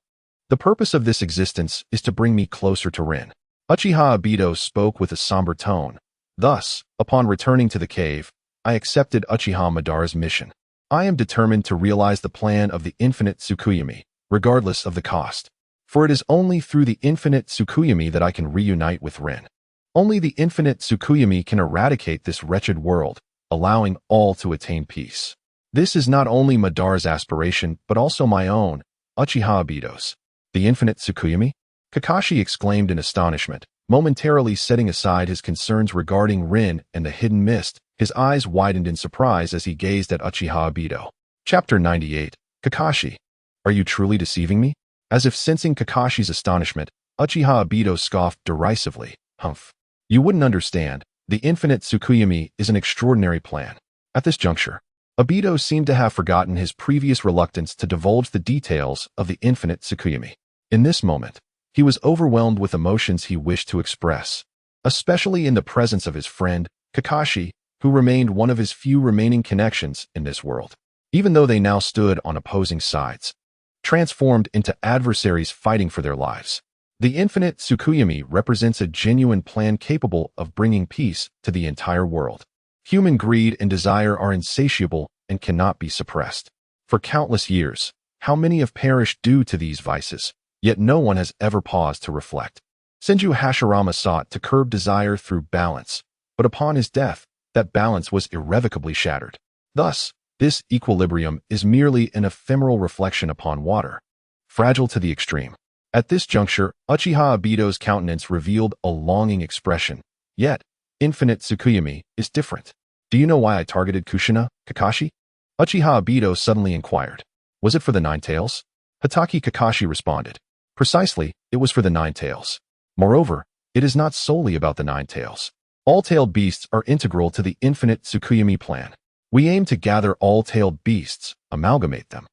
The purpose of this existence is to bring me closer to Rin. Uchiha Obito spoke with a somber tone. Thus, upon returning to the cave, I accepted Uchiha Madara's mission. I am determined to realize the plan of the infinite Tsukuyomi, regardless of the cost. For it is only through the infinite Tsukuyomi that I can reunite with Rin. Only the infinite Tsukuyomi can eradicate this wretched world, allowing all to attain peace. This is not only Madara's aspiration, but also my own, Uchiha Obito's. The infinite Tsukuyomi? Kakashi exclaimed in astonishment, momentarily setting aside his concerns regarding Rin and the Hidden Mist. His eyes widened in surprise as he gazed at Uchiha Obito. Chapter 98. Kakashi, are you truly deceiving me? As if sensing Kakashi's astonishment, Uchiha Obito scoffed derisively. Humph. You wouldn't understand. The infinite Tsukuyomi is an extraordinary plan. At this juncture, Obito seemed to have forgotten his previous reluctance to divulge the details of the infinite Tsukuyomi. In this moment, he was overwhelmed with emotions he wished to express, especially in the presence of his friend, Kakashi, who remained one of his few remaining connections in this world. Even though they now stood on opposing sides, transformed into adversaries fighting for their lives, the infinite Tsukuyomi represents a genuine plan capable of bringing peace to the entire world. Human greed and desire are insatiable and cannot be suppressed. For countless years, how many have perished due to these vices, yet no one has ever paused to reflect. Senju Hashirama sought to curb desire through balance, but upon his death, that balance was irrevocably shattered. Thus, this equilibrium is merely an ephemeral reflection upon water, fragile to the extreme. At this juncture, Uchiha Obito's countenance revealed a longing expression, yet, infinite Tsukuyomi is different. Do you know why I targeted Kushina, Kakashi? Uchiha Obito suddenly inquired. Was it for the Nine Tails? Hatake Kakashi responded. Precisely, it was for the Nine Tails. Moreover, it is not solely about the Nine Tails. All-tailed beasts are integral to the infinite Tsukuyomi plan. We aim to gather all-tailed beasts, amalgamate them,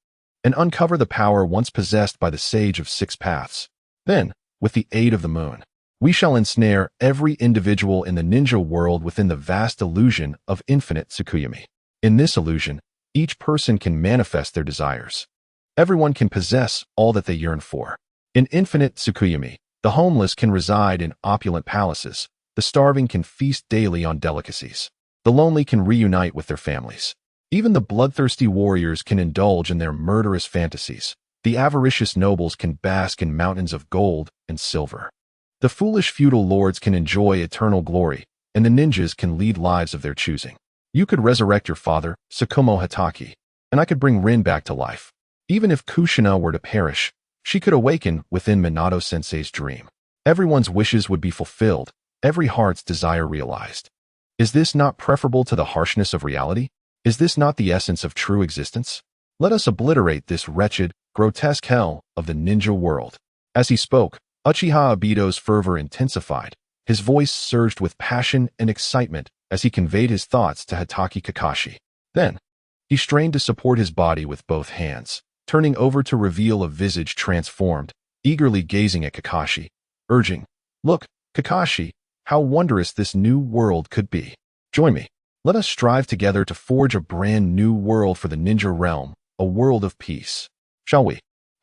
and uncover the power once possessed by the Sage of Six Paths. Then, with the aid of the moon, we shall ensnare every individual in the ninja world within the vast illusion of infinite Tsukuyomi. In this illusion, each person can manifest their desires. Everyone can possess all that they yearn for. In infinite Tsukuyomi, the homeless can reside in opulent palaces, the starving can feast daily on delicacies, the lonely can reunite with their families. Even the bloodthirsty warriors can indulge in their murderous fantasies. The avaricious nobles can bask in mountains of gold and silver. The foolish feudal lords can enjoy eternal glory, and the ninjas can lead lives of their choosing. You could resurrect your father, Tsukumo Hatake, and I could bring Rin back to life. Even if Kushina were to perish, she could awaken within Minato-sensei's dream. Everyone's wishes would be fulfilled, every heart's desire realized. Is this not preferable to the harshness of reality? Is this not the essence of true existence? Let us obliterate this wretched, grotesque hell of the ninja world. As he spoke, Uchiha Obito's fervor intensified. His voice surged with passion and excitement as he conveyed his thoughts to Hatake Kakashi. Then, he strained to support his body with both hands, turning over to reveal a visage transformed, eagerly gazing at Kakashi, urging, "Look, Kakashi, how wondrous this new world could be. Join me. Let us strive together to forge a brand new world for the ninja realm, a world of peace. Shall we?"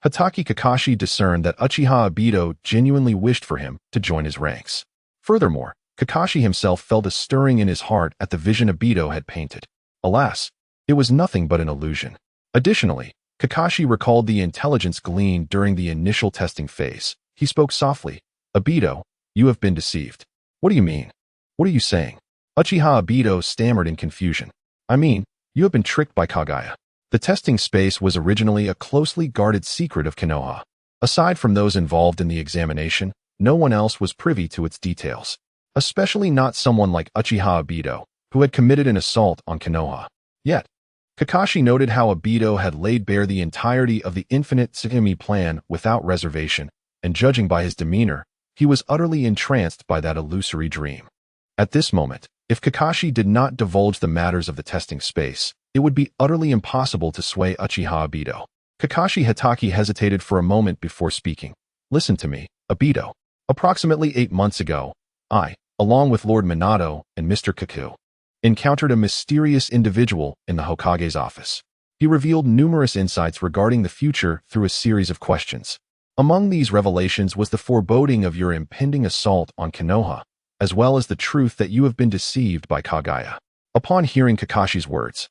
Hatake Kakashi discerned that Uchiha Obito genuinely wished for him to join his ranks. Furthermore, Kakashi himself felt a stirring in his heart at the vision Obito had painted. Alas, it was nothing but an illusion. Additionally, Kakashi recalled the intelligence gleaned during the initial testing phase. He spoke softly. "Obito, you have been deceived." "What do you mean? What are you saying?" Uchiha Obito stammered in confusion. "I mean, you have been tricked by Kaguya." The testing space was originally a closely guarded secret of Konoha. Aside from those involved in the examination, no one else was privy to its details, especially not someone like Uchiha Obito, who had committed an assault on Konoha. Yet, Kakashi noted how Obito had laid bare the entirety of the infinite Tsukuyomi plan without reservation, and judging by his demeanor, he was utterly entranced by that illusory dream. At this moment, if Kakashi did not divulge the matters of the testing space, it would be utterly impossible to sway Uchiha Obito. Kakashi Hatake hesitated for a moment before speaking. "Listen to me, Obito. Approximately 8 months ago, I, along with Lord Minato and Mr. Kaku, encountered a mysterious individual in the Hokage's office. He revealed numerous insights regarding the future through a series of questions. Among these revelations was the foreboding of your impending assault on Konoha, as well as the truth that you have been deceived by Kaguya." Upon hearing Kakashi's words,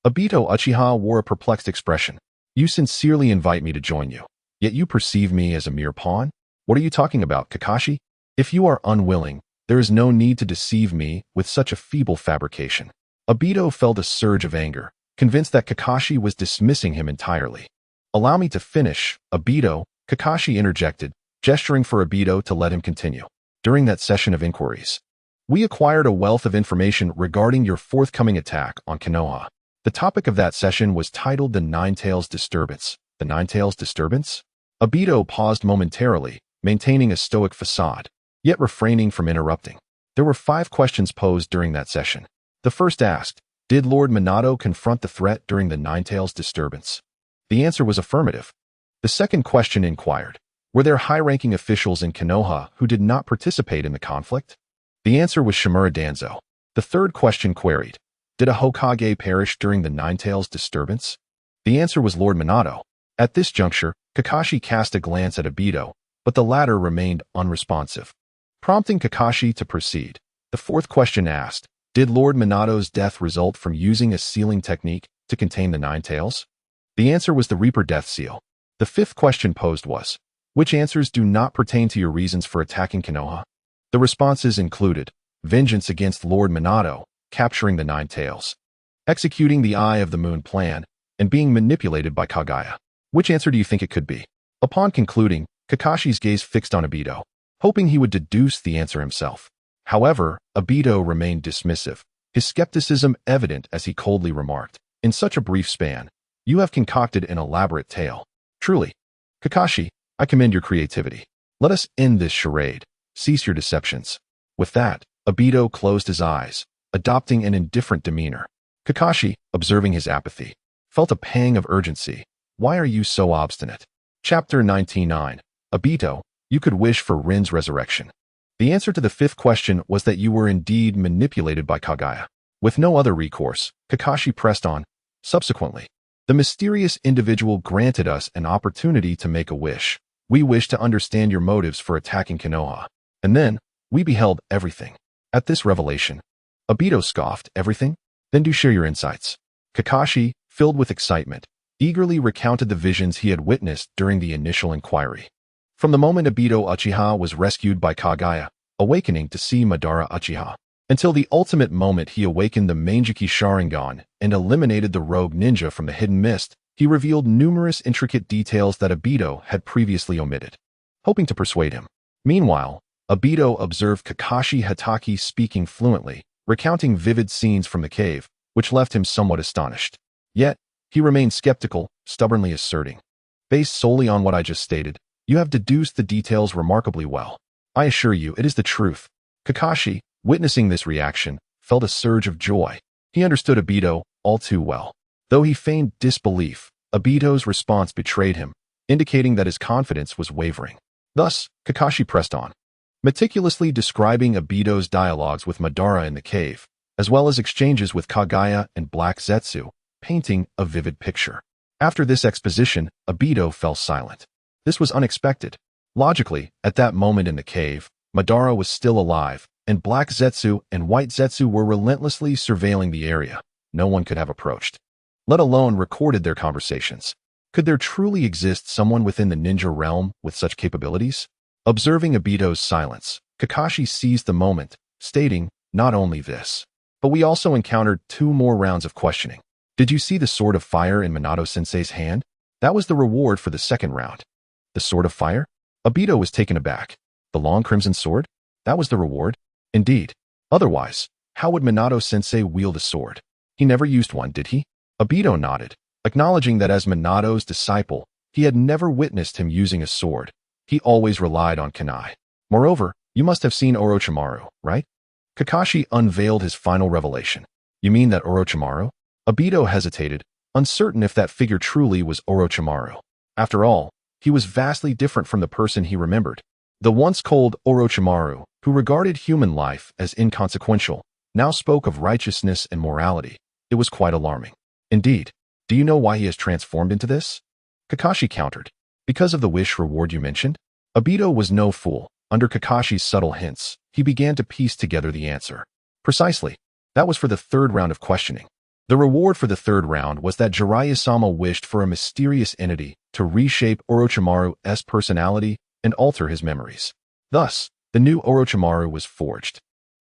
Obito Uchiha wore a perplexed expression. "You sincerely invite me to join you, yet you perceive me as a mere pawn? What are you talking about, Kakashi? If you are unwilling, there is no need to deceive me with such a feeble fabrication." Obito felt a surge of anger, convinced that Kakashi was dismissing him entirely. "Allow me to finish, Obito," Kakashi interjected, gesturing for Obito to let him continue. "During that session of inquiries, we acquired a wealth of information regarding your forthcoming attack on Konoha. The topic of that session was titled the Nine Tails Disturbance." "The Nine Tails Disturbance?" Obito paused momentarily, maintaining a stoic facade, yet refraining from interrupting. There were 5 questions posed during that session. The first asked, Did Lord Minato confront the threat during the Ninetales disturbance? The answer was affirmative. The second question inquired, were there high-ranking officials in Konoha who did not participate in the conflict? The answer was Shimura Danzo. The third question queried, did a Hokage perish during the Ninetales disturbance? The answer was Lord Minato. At this juncture, Kakashi cast a glance at Obito, but the latter remained unresponsive. Prompting Kakashi to proceed, the fourth question asked, did Lord Minato's death result from using a sealing technique to contain the Ninetales? The answer was the Reaper Death Seal. The fifth question posed was, which answers do not pertain to your reasons for attacking Konoha? The responses included, vengeance against Lord Minato, capturing the Ninetales, executing the Eye of the Moon plan, and being manipulated by Kaguya. Which answer do you think it could be? Upon concluding, Kakashi's gaze fixed on Obito, hoping he would deduce the answer himself. However, Obito remained dismissive, his skepticism evident as he coldly remarked, in such a brief span, you have concocted an elaborate tale. Truly. Kakashi, I commend your creativity. Let us end this charade. Cease your deceptions. With that, Obito closed his eyes, adopting an indifferent demeanor. Kakashi, observing his apathy, felt a pang of urgency. Why are you so obstinate? Chapter 99. Obito, you could wish for Rin's resurrection. The answer to the fifth question was that you were indeed manipulated by Kaguya. With no other recourse, Kakashi pressed on. Subsequently, the mysterious individual granted us an opportunity to make a wish. We wish to understand your motives for attacking Konoha. And then, we beheld everything. At this revelation, Obito scoffed, everything? Then do share your insights. Kakashi, filled with excitement, eagerly recounted the visions he had witnessed during the initial inquiry. From the moment Obito Uchiha was rescued by Kaguya, awakening to see Madara Uchiha, until the ultimate moment he awakened the Mangekyou Sharingan and eliminated the rogue ninja from the hidden mist, he revealed numerous intricate details that Obito had previously omitted, hoping to persuade him. Meanwhile, Obito observed Kakashi Hatake speaking fluently, recounting vivid scenes from the cave, which left him somewhat astonished. Yet, he remained skeptical, stubbornly asserting, based solely on what I just stated, you have deduced the details remarkably well. I assure you, it is the truth. Kakashi, witnessing this reaction, felt a surge of joy. He understood Obito all too well. Though he feigned disbelief, Obito's response betrayed him, indicating that his confidence was wavering. Thus, Kakashi pressed on, meticulously describing Obito's dialogues with Madara in the cave, as well as exchanges with Kaguya and Black Zetsu, painting a vivid picture. After this exposition, Obito fell silent. This was unexpected. Logically, at that moment in the cave, Madara was still alive, and Black Zetsu and White Zetsu were relentlessly surveilling the area. No one could have approached, let alone recorded their conversations. Could there truly exist someone within the ninja realm with such capabilities? Observing Obito's silence, Kakashi seized the moment, stating, not only this, but we also encountered 2 more rounds of questioning. Did you see the sword of fire in Minato-sensei's hand? That was the reward for the second round. The sword of fire? Obito was taken aback. The long crimson sword? That was the reward? Indeed. Otherwise, how would Minato-sensei wield a sword? He never used one, did he? Obito nodded, acknowledging that as Minato's disciple, he had never witnessed him using a sword. He always relied on kunai. Moreover, you must have seen Orochimaru, right? Kakashi unveiled his final revelation. You mean that Orochimaru? Obito hesitated, uncertain if that figure truly was Orochimaru. After all, he was vastly different from the person he remembered. The once cold Orochimaru, who regarded human life as inconsequential, now spoke of righteousness and morality. It was quite alarming. Indeed. Do you know why he has transformed into this? Kakashi countered. Because of the wish reward you mentioned? Obito was no fool. Under Kakashi's subtle hints, he began to piece together the answer. Precisely. That was for the third round of questioning. The reward for the third round was that Jiraiya-sama wished for a mysterious entity to reshape Orochimaru's personality and alter his memories. Thus, the new Orochimaru was forged.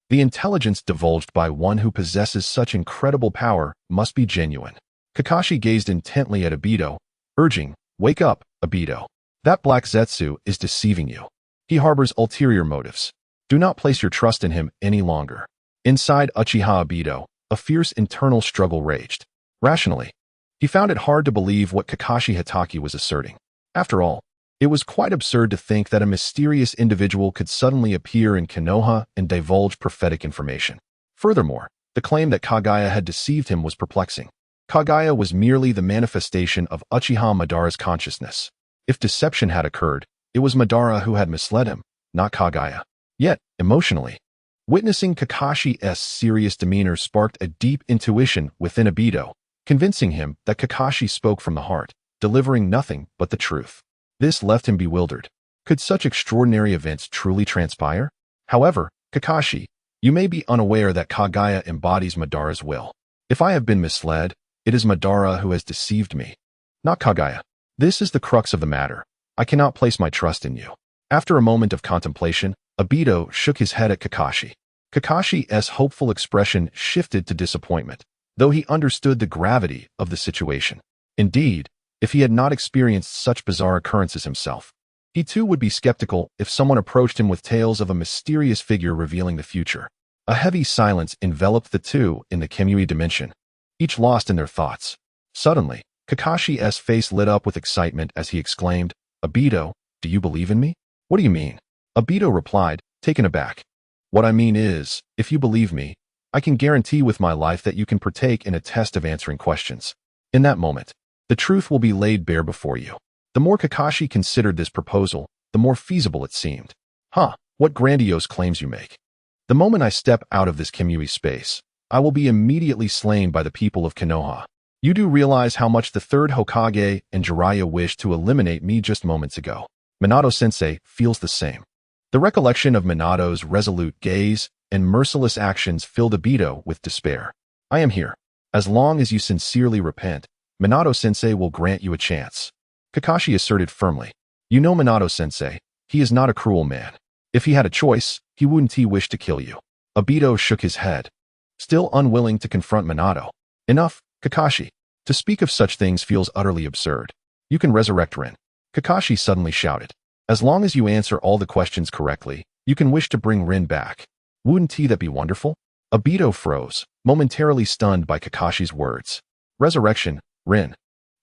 The intelligence divulged by one who possesses such incredible power must be genuine. Kakashi gazed intently at Obito, urging, wake up, Obito. That Black Zetsu is deceiving you. He harbors ulterior motives. Do not place your trust in him any longer. Inside Uchiha Obito, a fierce internal struggle raged. Rationally, he found it hard to believe what Kakashi Hatake was asserting. After all, it was quite absurd to think that a mysterious individual could suddenly appear in Konoha and divulge prophetic information. Furthermore, The claim that Kaguya had deceived him was perplexing. Kaguya was merely the manifestation of Uchiha Madara's consciousness. If deception had occurred, it was Madara who had misled him, not Kaguya. Yet, emotionally, witnessing Kakashi's serious demeanor sparked a deep intuition within Obito, convincing him that Kakashi spoke from the heart, delivering nothing but the truth. This left him bewildered. Could such extraordinary events truly transpire? However, Kakashi, you may be unaware that Kaguya embodies Madara's will. If I have been misled, it is Madara who has deceived me, not Kaguya. This is the crux of the matter. I cannot place my trust in you. After a moment of contemplation, Obito shook his head at Kakashi. Kakashi's hopeful expression shifted to disappointment, though he understood the gravity of the situation. Indeed, if he had not experienced such bizarre occurrences himself, he too would be skeptical if someone approached him with tales of a mysterious figure revealing the future. A heavy silence enveloped the two in the Kimui dimension, each lost in their thoughts. Suddenly, Kakashi's face lit up with excitement as he exclaimed, "Obito, do you believe in me?" "What do you mean?" Obito replied, taken aback. "What I mean is, if you believe me, I can guarantee with my life that you can partake in a test of answering questions. In that moment, the truth will be laid bare before you." The more Kakashi considered this proposal, the more feasible it seemed. What grandiose claims you make. The moment I step out of this Kimui space, I will be immediately slain by the people of Konoha. You do realize how much the Third Hokage and Jiraiya wished to eliminate me just moments ago. Minato-sensei feels the same. The recollection of Minato's resolute gaze and merciless actions filled Obito with despair. "I am here. As long as you sincerely repent, Minato-sensei will grant you a chance," Kakashi asserted firmly. "You know Minato-sensei, he is not a cruel man. If he had a choice, he wouldn't wish to kill you." Obito shook his head, still unwilling to confront Minato. "Enough, Kakashi. To speak of such things feels utterly absurd. You can resurrect Rin," Kakashi suddenly shouted. "As long as you answer all the questions correctly, you can wish to bring Rin back. Wouldn't that be wonderful?" Obito froze, momentarily stunned by Kakashi's words. "Resurrection, Rin.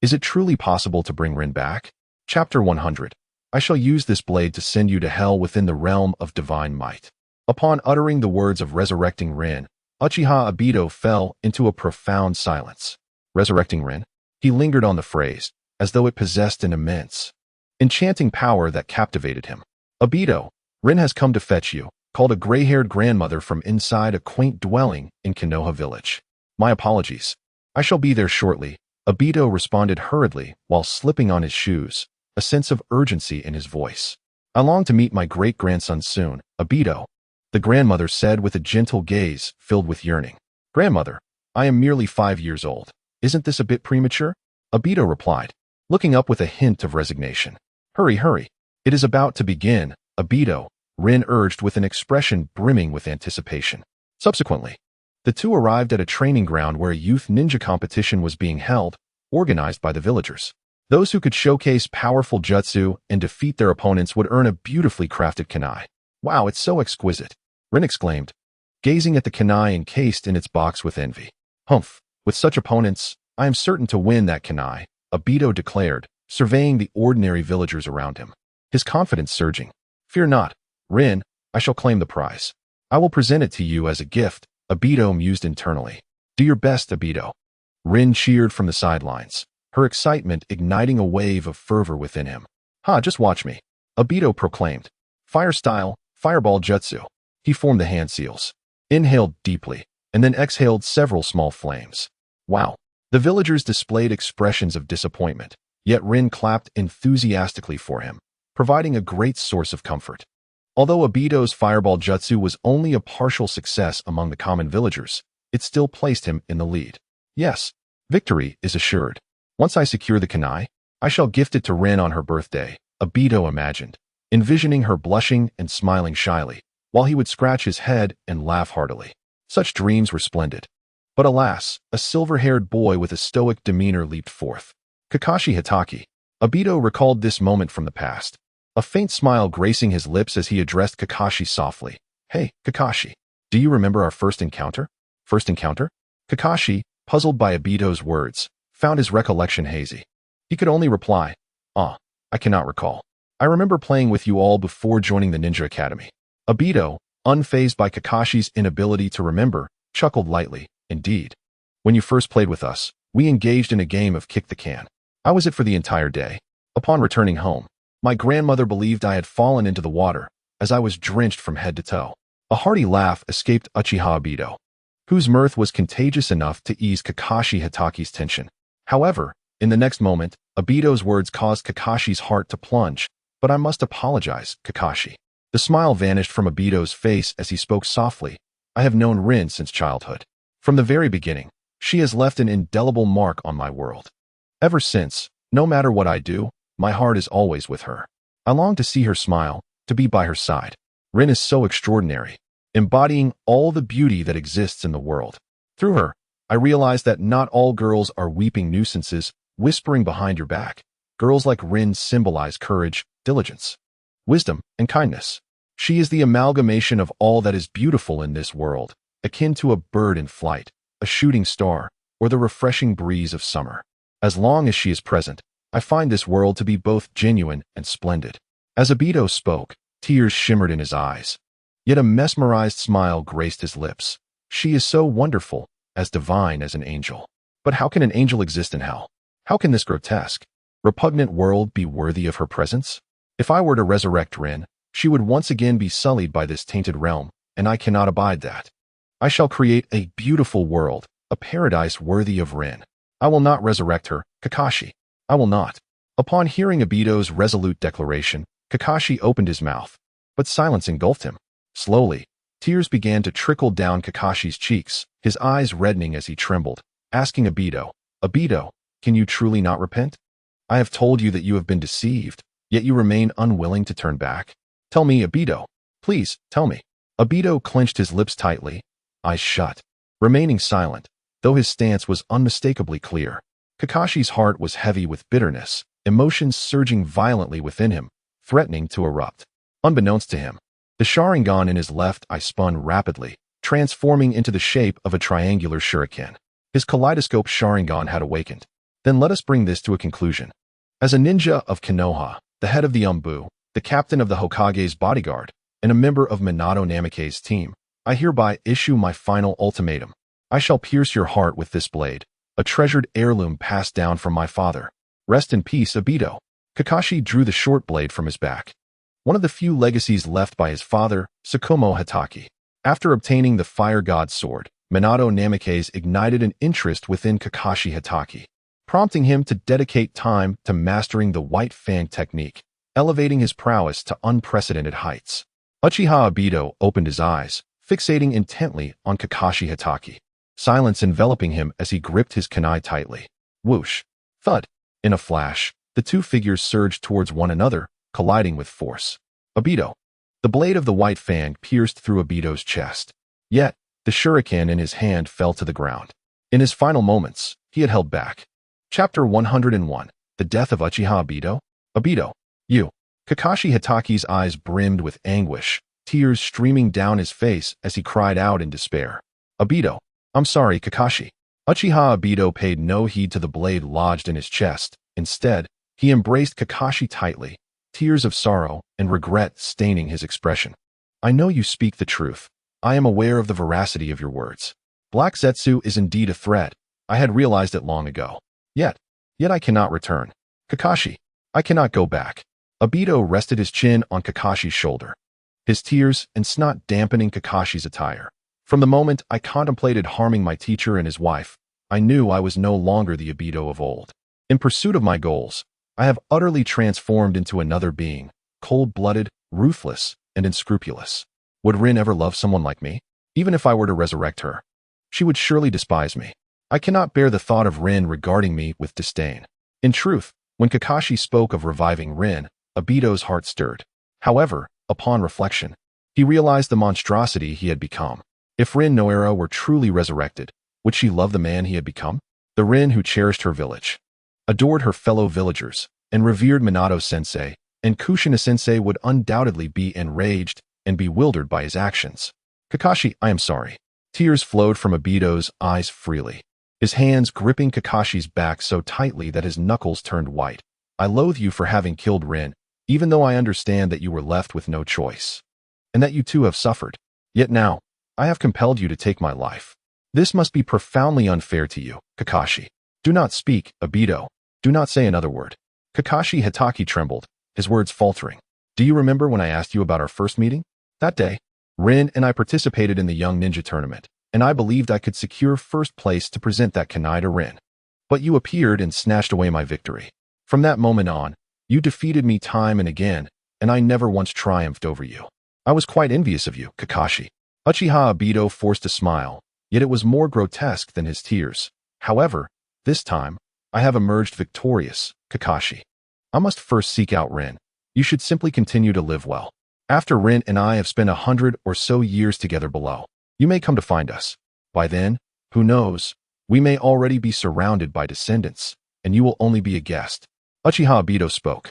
Is it truly possible to bring Rin back?" Chapter 100. I shall use this blade to send you to hell within the realm of divine might. Upon uttering the words of resurrecting Rin, Uchiha Obito fell into a profound silence. Resurrecting Rin? He lingered on the phrase, as though it possessed an immense, enchanting power that captivated him. "Obito, Rin has come to fetch you," called a gray-haired grandmother from inside a quaint dwelling in Konoha village. "My apologies. I shall be there shortly," Obito responded hurriedly while slipping on his shoes, a sense of urgency in his voice. "I long to meet my great-grandson soon, Obito," the grandmother said with a gentle gaze filled with yearning. "Grandmother, I am merely 5 years old. Isn't this a bit premature?" Obito replied, looking up with a hint of resignation. Hurry. It is about to begin, Obito," Rin urged with an expression brimming with anticipation. Subsequently, the two arrived at a training ground where a youth ninja competition was being held, organized by the villagers. Those who could showcase powerful jutsu and defeat their opponents would earn a beautifully crafted kunai. "Wow, it's so exquisite," Rin exclaimed, gazing at the kunai encased in its box with envy. "Humph, with such opponents, I am certain to win that kunai," Obito declared, surveying the ordinary villagers around him, his confidence surging. "Fear not, Rin, I shall claim the prize. I will present it to you as a gift," Obito mused internally. "Do your best, Obito." Rin cheered from the sidelines, her excitement igniting a wave of fervor within him. Just watch me," Obito proclaimed. "Fire style, fireball jutsu." He formed the hand seals, inhaled deeply, and then exhaled several small flames. Wow! The villagers displayed expressions of disappointment, yet Rin clapped enthusiastically for him, providing a great source of comfort. Although Obito's fireball jutsu was only a partial success among the common villagers, it still placed him in the lead. "Yes, victory is assured. Once I secure the kunai, I shall gift it to Rin on her birthday," Obito imagined, envisioning her blushing and smiling shyly, while he would scratch his head and laugh heartily. Such dreams were splendid. But alas, a silver-haired boy with a stoic demeanor leaped forth. Kakashi Hitaki. Obito recalled this moment from the past, a faint smile gracing his lips as he addressed Kakashi softly. "Hey, Kakashi, do you remember our first encounter?" "First encounter?" Kakashi, puzzled by Obito's words, found his recollection hazy. He could only reply, I cannot recall. I remember playing with you all before joining the Ninja Academy." Obito, unfazed by Kakashi's inability to remember, chuckled lightly. Indeed. When you first played with us, we engaged in a game of kick the can. I was it for the entire day. Upon returning home, my grandmother believed I had fallen into the water, as I was drenched from head to toe. A hearty laugh escaped Uchiha Obito, whose mirth was contagious enough to ease Kakashi Hitachi's tension. However, in the next moment, Obito's words caused Kakashi's heart to plunge. But I must apologize, Kakashi. The smile vanished from Obito's face as he spoke softly. I have known Rin since childhood. From the very beginning, she has left an indelible mark on my world. Ever since, no matter what I do, my heart is always with her. I long to see her smile, to be by her side. Rin is so extraordinary, embodying all the beauty that exists in the world. Through her, I realize that not all girls are weeping nuisances, whispering behind your back. Girls like Rin symbolize courage, diligence, wisdom, and kindness. She is the amalgamation of all that is beautiful in this world, akin to a bird in flight, a shooting star, or the refreshing breeze of summer. As long as she is present, I find this world to be both genuine and splendid. As Obito spoke, tears shimmered in his eyes. Yet a mesmerized smile graced his lips. She is so wonderful, as divine as an angel. But how can an angel exist in hell? How can this grotesque, repugnant world be worthy of her presence? If I were to resurrect Rin, she would once again be sullied by this tainted realm, and I cannot abide that. I shall create a beautiful world, a paradise worthy of Rin. I will not resurrect her, Kakashi. I will not. Upon hearing Obito's resolute declaration, Kakashi opened his mouth, but silence engulfed him. Slowly, tears began to trickle down Kakashi's cheeks, his eyes reddening as he trembled, asking Obito, Obito, can you truly not repent? I have told you that you have been deceived, yet you remain unwilling to turn back. Tell me, Obito. Please, tell me. Obito clenched his lips tightly, eyes shut, remaining silent, though his stance was unmistakably clear. Kakashi's heart was heavy with bitterness, emotions surging violently within him, threatening to erupt. Unbeknownst to him, the Sharingan in his left eye spun rapidly, transforming into the shape of a triangular shuriken. His kaleidoscope Sharingan had awakened. Then let us bring this to a conclusion. As a ninja of Konoha, the head of the Umbu, the captain of the Hokage's bodyguard, and a member of Minato Namikaze's team, I hereby issue my final ultimatum. I shall pierce your heart with this blade, a treasured heirloom passed down from my father. Rest in peace, Obito. Kakashi drew the short blade from his back. One of the few legacies left by his father, Tsukumo Hatake. After obtaining the Fire God's sword, Minato Namikaze ignited an interest within Kakashi Hatake, prompting him to dedicate time to mastering the White Fang technique, elevating his prowess to unprecedented heights. Uchiha Obito opened his eyes, fixating intently on Kakashi Hatake, silence enveloping him as he gripped his kunai tightly. Whoosh! Thud! In a flash, the two figures surged towards one another, colliding with force. Obito! The blade of the White Fang pierced through Obito's chest. Yet, the shuriken in his hand fell to the ground. In his final moments, he had held back. Chapter 101. The Death of Uchiha Obito? Obito, you. Kakashi Hatake's eyes brimmed with anguish, tears streaming down his face as he cried out in despair. Obito, I'm sorry, Kakashi. Uchiha Obito paid no heed to the blade lodged in his chest. Instead, he embraced Kakashi tightly, tears of sorrow and regret staining his expression. I know you speak the truth. I am aware of the veracity of your words. Black Zetsu is indeed a threat. I had realized it long ago. Yet I cannot return. Kakashi, I cannot go back. Obito rested his chin on Kakashi's shoulder, his tears and snot dampening Kakashi's attire. From the moment I contemplated harming my teacher and his wife, I knew I was no longer the Obito of old. In pursuit of my goals, I have utterly transformed into another being, cold-blooded, ruthless, and unscrupulous. Would Rin ever love someone like me? Even if I were to resurrect her, she would surely despise me. I cannot bear the thought of Rin regarding me with disdain. In truth, when Kakashi spoke of reviving Rin, Obito's heart stirred. However, upon reflection, he realized the monstrosity he had become. If Rin Noera were truly resurrected, would she love the man he had become? The Rin who cherished her village, adored her fellow villagers, and revered Minato-sensei, and Kushina-sensei would undoubtedly be enraged and bewildered by his actions. Kakashi, I am sorry. Tears flowed from Obito's eyes freely, his hands gripping Kakashi's back so tightly that his knuckles turned white. I loathe you for having killed Rin, even though I understand that you were left with no choice, and that you too have suffered. Yet now, I have compelled you to take my life. This must be profoundly unfair to you, Kakashi. Do not speak, Obito. Do not say another word. Kakashi Hitaki trembled, his words faltering. Do you remember when I asked you about our first meeting? That day, Rin and I participated in the Young Ninja Tournament, and I believed I could secure first place to present that kunai to Rin. But you appeared and snatched away my victory. From that moment on, you defeated me time and again, and I never once triumphed over you. I was quite envious of you, Kakashi. Uchiha Obito forced a smile, yet it was more grotesque than his tears. However, this time, I have emerged victorious, Kakashi. I must first seek out Rin. You should simply continue to live well. After Rin and I have spent 100 or so years together below, you may come to find us. By then, who knows, we may already be surrounded by descendants, and you will only be a guest. Uchiha Obito spoke,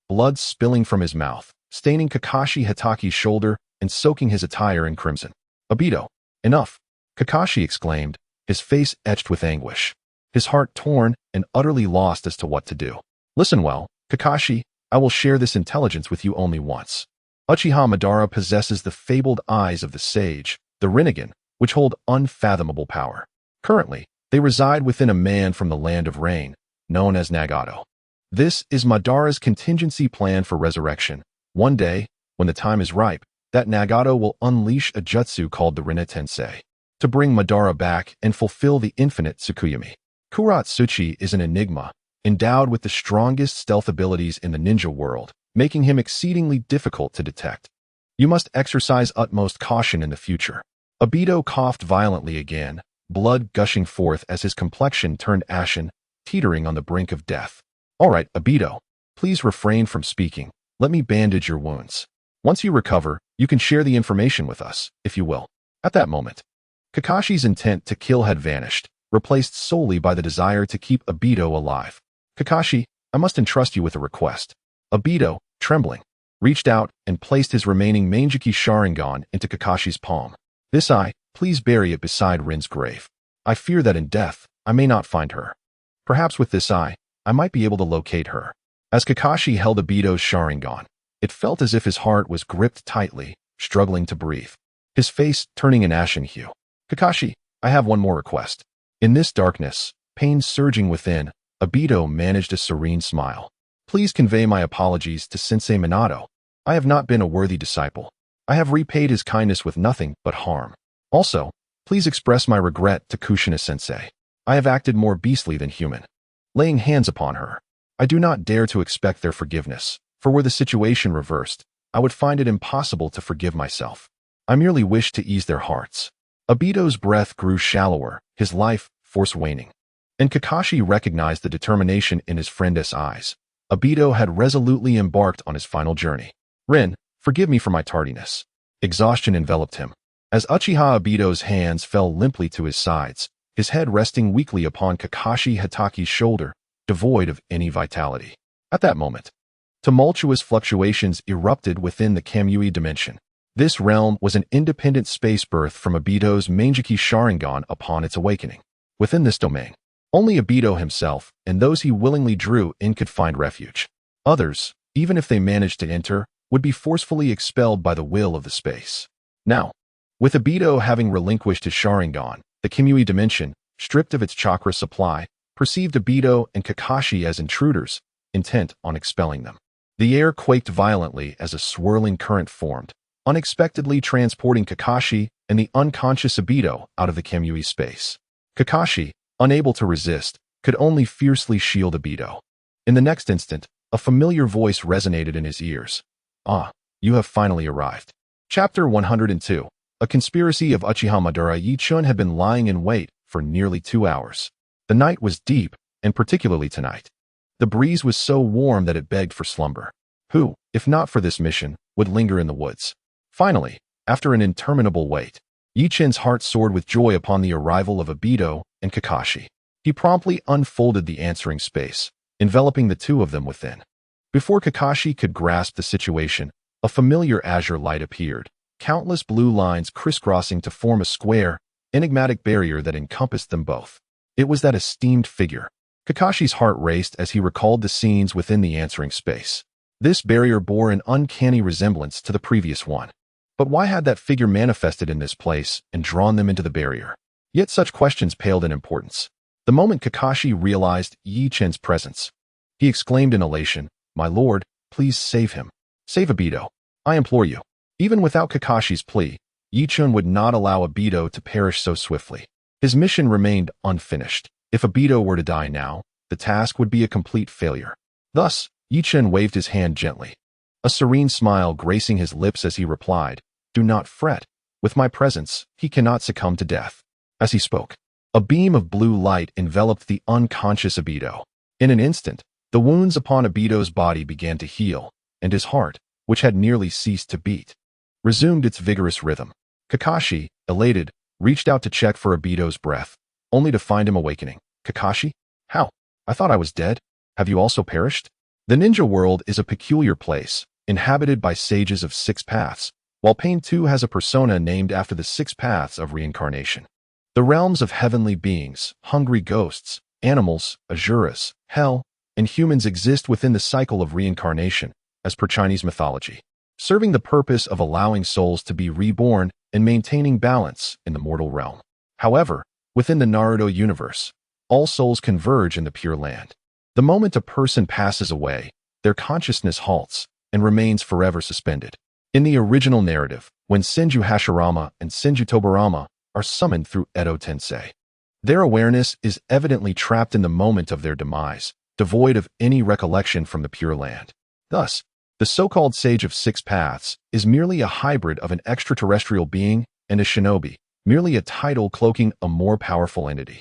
blood spilling from his mouth, staining Kakashi Hitaki's shoulder and soaking his attire in crimson. Obito, enough, Kakashi exclaimed, his face etched with anguish, his heart torn and utterly lost as to what to do. Listen well, Kakashi, I will share this intelligence with you only once. Uchiha Madara possesses the fabled eyes of the sage, the Rinnegan, which hold unfathomable power. Currently, they reside within a man from the land of rain, known as Nagato. This is Madara's contingency plan for resurrection. One day, when the time is ripe, that Nagato will unleash a jutsu called the Rinne Tensei, to bring Madara back and fulfill the infinite Tsukuyomi. Kuratsuchi is an enigma, endowed with the strongest stealth abilities in the ninja world, making him exceedingly difficult to detect. You must exercise utmost caution in the future. Obito coughed violently again, blood gushing forth as his complexion turned ashen, teetering on the brink of death. All right, Obito, please refrain from speaking. Let me bandage your wounds. Once you recover, you can share the information with us, if you will. At that moment, Kakashi's intent to kill had vanished, replaced solely by the desire to keep Obito alive. Kakashi, I must entrust you with a request. Obito, trembling, reached out and placed his remaining Manjiki Sharingan into Kakashi's palm. This eye, please bury it beside Rin's grave. I fear that in death, I may not find her. Perhaps with this eye, I might be able to locate her. As Kakashi held Obito's Sharingan, it felt as if his heart was gripped tightly, struggling to breathe, his face turning an ashen hue. Kakashi, I have one more request. In this darkness, pain surging within, Obito managed a serene smile. Please convey my apologies to Sensei Minato. I have not been a worthy disciple. I have repaid his kindness with nothing but harm. Also, please express my regret to Kushina-sensei. I have acted more beastly than human. Laying hands upon her, I do not dare to expect their forgiveness, for were the situation reversed, I would find it impossible to forgive myself. I merely wish to ease their hearts. Obito's breath grew shallower, his life force waning. And Kakashi recognized the determination in his friend's eyes. Obito had resolutely embarked on his final journey. Rin, forgive me for my tardiness. Exhaustion enveloped him. As Uchiha Obito's hands fell limply to his sides, his head resting weakly upon Kakashi Hitaki's shoulder, devoid of any vitality. At that moment, tumultuous fluctuations erupted within the Kamui dimension. This realm was an independent space birth from Obito's Manjiki Sharingan upon its awakening. Within this domain, only Obito himself and those he willingly drew in could find refuge. Others, even if they managed to enter, would be forcefully expelled by the will of the space. Now, with Obito having relinquished his Sharingan, the Kamui dimension, stripped of its chakra supply, perceived Obito and Kakashi as intruders, intent on expelling them. The air quaked violently as a swirling current formed, unexpectedly transporting Kakashi and the unconscious Obito out of the Kamui space. Kakashi, unable to resist, could only fiercely shield Obito. In the next instant, a familiar voice resonated in his ears. Ah, you have finally arrived. Chapter 102. A conspiracy of Uchiha Madara Yichun had been lying in wait for nearly 2 hours. The night was deep, and particularly tonight. The breeze was so warm that it begged for slumber. Who, if not for this mission, would linger in the woods? Finally, after an interminable wait, Yichun's heart soared with joy upon the arrival of Obito and Kakashi. He promptly unfolded the answering space, enveloping the two of them within. Before Kakashi could grasp the situation, a familiar azure light appeared, countless blue lines crisscrossing to form a square, enigmatic barrier that encompassed them both. It was that esteemed figure. Kakashi's heart raced as he recalled the scenes within the answering space. This barrier bore an uncanny resemblance to the previous one. But why had that figure manifested in this place and drawn them into the barrier? Yet such questions paled in importance. The moment Kakashi realized Yi Chen's presence, he exclaimed in elation, "My lord, please save him. Save Obito. I implore you." Even without Kakashi's plea, Yi Chen would not allow Obito to perish so swiftly. His mission remained unfinished. If Obito were to die now, the task would be a complete failure. Thus, Yi Chen waved his hand gently, a serene smile gracing his lips as he replied, "Do not fret. With my presence, he cannot succumb to death." As he spoke, a beam of blue light enveloped the unconscious Obito. In an instant, the wounds upon Obito's body began to heal, and his heart, which had nearly ceased to beat, resumed its vigorous rhythm. Kakashi, elated, reached out to check for Obito's breath, only to find him awakening. "Kakashi? How? I thought I was dead. Have you also perished?" The ninja world is a peculiar place, inhabited by sages of 6 paths, while Pain 2 has a persona named after the 6 paths of reincarnation. The realms of heavenly beings, hungry ghosts, animals, asuras, hell, and humans exist within the cycle of reincarnation, as per Chinese mythology, serving the purpose of allowing souls to be reborn and maintaining balance in the mortal realm. However, within the Naruto universe, all souls converge in the Pure Land. The moment a person passes away, their consciousness halts and remains forever suspended. In the original narrative, when Senju Hashirama and Senju Tobirama are summoned through Edo Tensei, their awareness is evidently trapped in the moment of their demise, devoid of any recollection from the Pure Land. Thus, the so-called Sage of 6 Paths is merely a hybrid of an extraterrestrial being and a shinobi, merely a title cloaking a more powerful entity.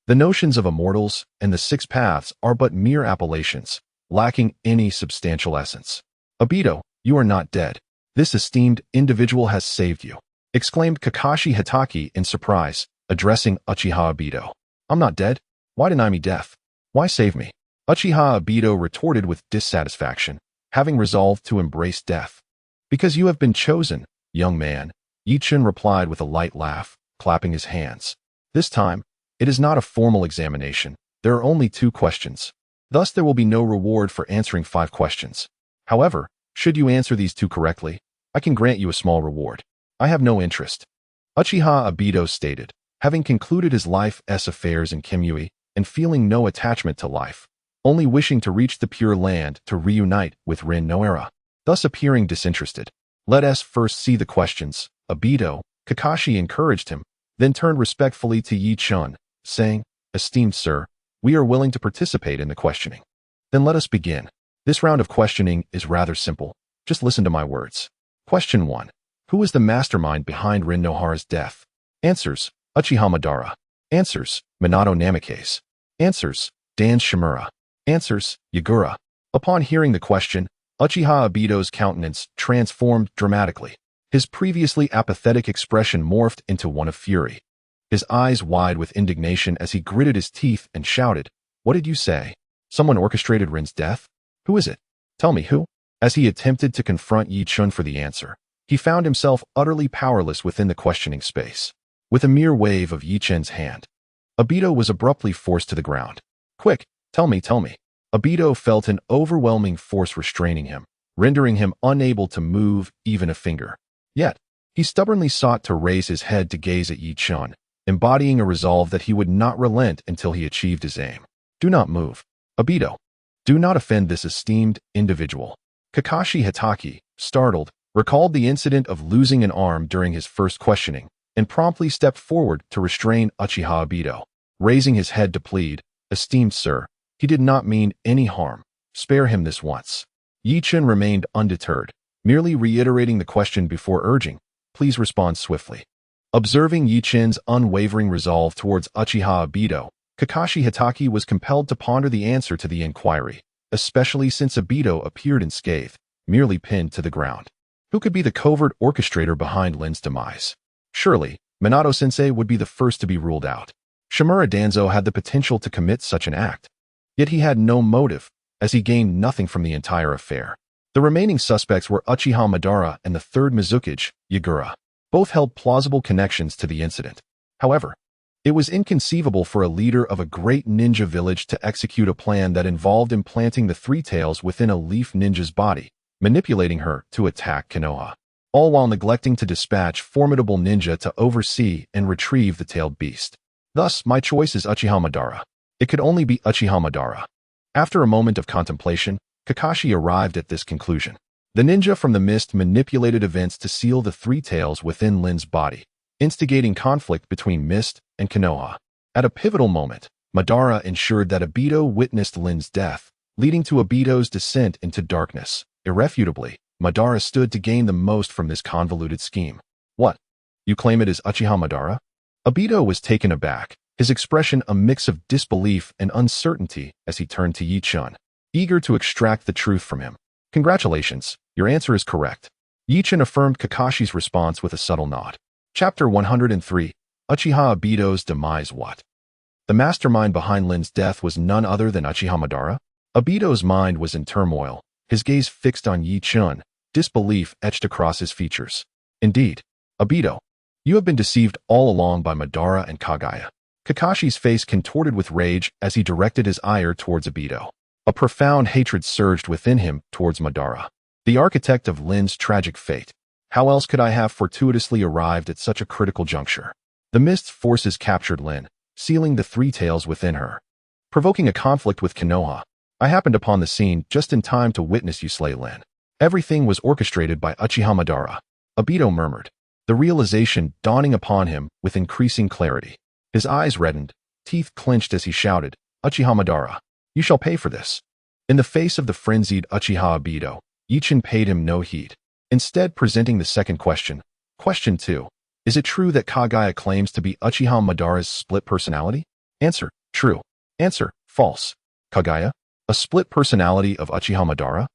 The notions of immortals and the 6 Paths are but mere appellations, lacking any substantial essence. "Obito, you are not dead. This esteemed individual has saved you," exclaimed Kakashi Hatake in surprise, addressing Uchiha Obito. "I'm not dead. Why deny me death? Why save me?" Uchiha Obito retorted with dissatisfaction, having resolved to embrace death. "Because you have been chosen, young man," Yi Chen replied with a light laugh, clapping his hands. "This time, it is not a formal examination. There are only 2 questions. Thus there will be no reward for answering 5 questions. However, should you answer these 2 correctly, I can grant you a small reward. I have no interest." Uchiha Obito stated, having concluded his life's affairs in Kimui and feeling no attachment to life, only wishing to reach the Pure Land to reunite with Rin Noara, thus appearing disinterested. "Let us first see the questions, Obito," Kakashi encouraged him, then turned respectfully to Yi Chen, saying, "Esteemed sir, we are willing to participate in the questioning. Then let us begin. This round of questioning is rather simple. Just listen to my words. Question 1. Who is the mastermind behind Rin Nohara's death? Answers: Uchiha Madara. Answers: Minato Namikaze. Answers: Dan Shimura. Answers: Yagura." Upon hearing the question, Uchiha Obito's countenance transformed dramatically. His previously apathetic expression morphed into one of fury. His eyes wide with indignation as he gritted his teeth and shouted, "What did you say? Someone orchestrated Rin's death? Who is it? Tell me who?" As he attempted to confront Yi Chen for the answer, he found himself utterly powerless within the questioning space. With a mere wave of Yi Chen's hand, Obito was abruptly forced to the ground. "Quick, tell me, tell me." Obito felt an overwhelming force restraining him, rendering him unable to move even a finger. Yet, he stubbornly sought to raise his head to gaze at Yi Chen, embodying a resolve that he would not relent until he achieved his aim. "Do not move. Obito, do not offend this esteemed individual." Kakashi Hatake, startled, recalled the incident of losing an arm during his first questioning, and promptly stepped forward to restrain Uchiha Obito, raising his head to plead, "Esteemed sir, he did not mean any harm. Spare him this once." Yi Chen remained undeterred, merely reiterating the question before urging, "Please respond swiftly." Observing Yi Chen's unwavering resolve towards Uchiha Obito, Kakashi Hatake was compelled to ponder the answer to the inquiry, especially since Obito appeared unscathed, merely pinned to the ground. Who could be the covert orchestrator behind Rin's demise? Surely, Minato-sensei would be the first to be ruled out. Shimura Danzo had the potential to commit such an act. Yet he had no motive, as he gained nothing from the entire affair. The remaining suspects were Uchiha Madara and the 3rd Mizukage, Yagura. Both held plausible connections to the incident. However, it was inconceivable for a leader of a great ninja village to execute a plan that involved implanting the 3 tails within a leaf ninja's body, manipulating her to attack Konoha. all while neglecting to dispatch formidable ninja to oversee and retrieve the tailed beast. Thus, my choice is Uchiha Madara. It could only be Uchiha Madara. After a moment of contemplation, Kakashi arrived at this conclusion. The ninja from the mist manipulated events to seal the three tails within Lin's body, instigating conflict between Mist and Konoha. At a pivotal moment, Madara ensured that Obito witnessed Lin's death, leading to Obito's descent into darkness. Irrefutably, Madara stood to gain the most from this convoluted scheme. What? You claim it is Uchiha Madara? Obito was taken aback, his expression a mix of disbelief and uncertainty as he turned to Yi Chun, eager to extract the truth from him. Congratulations, your answer is correct. Yi Chun affirmed Kakashi's response with a subtle nod. Chapter 103, Uchiha Obito's Demise. What? The mastermind behind Lin's death was none other than Uchiha Madara. Obito's mind was in turmoil, his gaze fixed on Yi Chun, disbelief etched across his features. Indeed, Obito, you have been deceived all along by Madara and Kagaya. Kakashi's face contorted with rage as he directed his ire towards Obito. A profound hatred surged within him towards Madara, the architect of Lin's tragic fate. How else could I have fortuitously arrived at such a critical juncture? The mist's forces captured Lin, sealing the three tails within her. Provoking a conflict with Konoha, I happened upon the scene just in time to witness you slay Lin. Everything was orchestrated by Uchiha Madara, Obito murmured, the realization dawning upon him with increasing clarity. His eyes reddened, teeth clenched as he shouted, Uchiha Madara, you shall pay for this. In the face of the frenzied Uchiha Obito, Yi Chun paid him no heed, instead presenting the second question. Question 2. Is it true that Kagaya claims to be Uchiha Madara's split personality? Answer, true. Answer, false. Kagaya? A split personality of Uchiha Madara?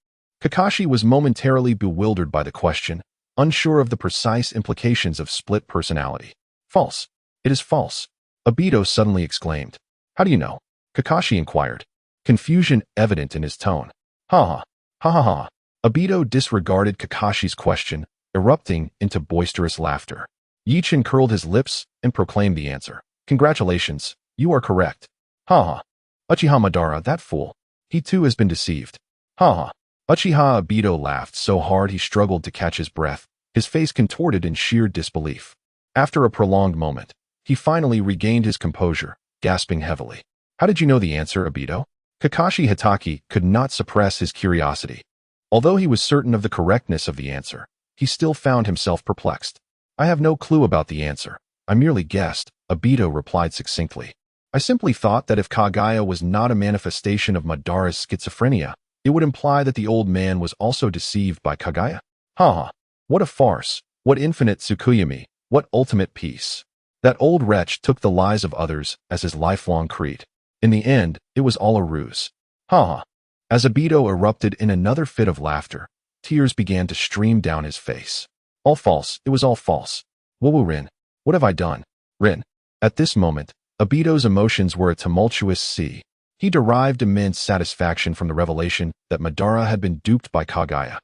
Kakashi was momentarily bewildered by the question, unsure of the precise implications of split personality. False. It is false. Obito suddenly exclaimed. How do you know? Kakashi inquired, confusion evident in his tone. Ha ha. Obito disregarded Kakashi's question, erupting into boisterous laughter. Yi Chun curled his lips and proclaimed the answer. Congratulations, you are correct. Ha ha. Uchiha Madara, that fool. He too has been deceived. Ha ha. Uchiha Obito laughed so hard he struggled to catch his breath, his face contorted in sheer disbelief. After a prolonged moment, he finally regained his composure, gasping heavily. How did you know the answer, Obito? Kakashi Hatake could not suppress his curiosity. Although he was certain of the correctness of the answer, he still found himself perplexed. I have no clue about the answer. I merely guessed, Obito replied succinctly. I simply thought that if Kagaya was not a manifestation of Madara's schizophrenia, it would imply that the old man was also deceived by Kagaya. Ha ha. What a farce. What infinite Tsukuyomi. What ultimate peace. That old wretch took the lies of others as his lifelong creed. In the end, it was all a ruse. Ha ha. As Obito erupted in another fit of laughter, tears began to stream down his face. All false. It was all false. Woo Rin. What have I done? Rin. At this moment, Obito's emotions were a tumultuous sea. He derived immense satisfaction from the revelation that Madara had been duped by Kagaya,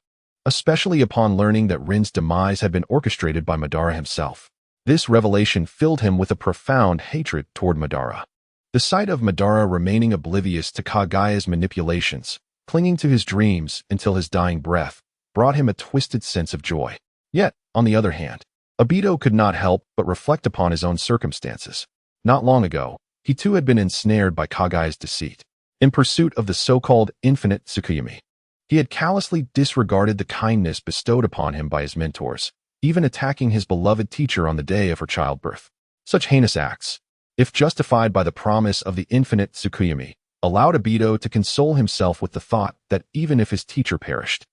especially upon learning that Rin's demise had been orchestrated by Madara himself. This revelation filled him with a profound hatred toward Madara. The sight of Madara remaining oblivious to Kagaya's manipulations, clinging to his dreams until his dying breath, brought him a twisted sense of joy. Yet, on the other hand, Obito could not help but reflect upon his own circumstances. Not long ago, he too had been ensnared by Kagaya's deceit. In pursuit of the so-called infinite Tsukuyomi, he had callously disregarded the kindness bestowed upon him by his mentors, even attacking his beloved teacher on the day of her childbirth. Such heinous acts, if justified by the promise of the infinite Tsukuyomi, allowed Obito to console himself with the thought that even if his teacher perished,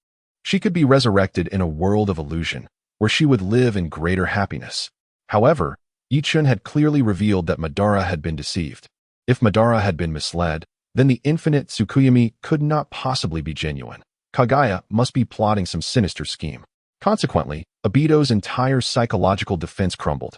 she could be resurrected in a world of illusion, where she would live in greater happiness. However, Yi Chun had clearly revealed that Madara had been deceived. If Madara had been misled, then the infinite Tsukuyomi could not possibly be genuine. Kagaya must be plotting some sinister scheme. Consequently, Obito's entire psychological defense crumbled.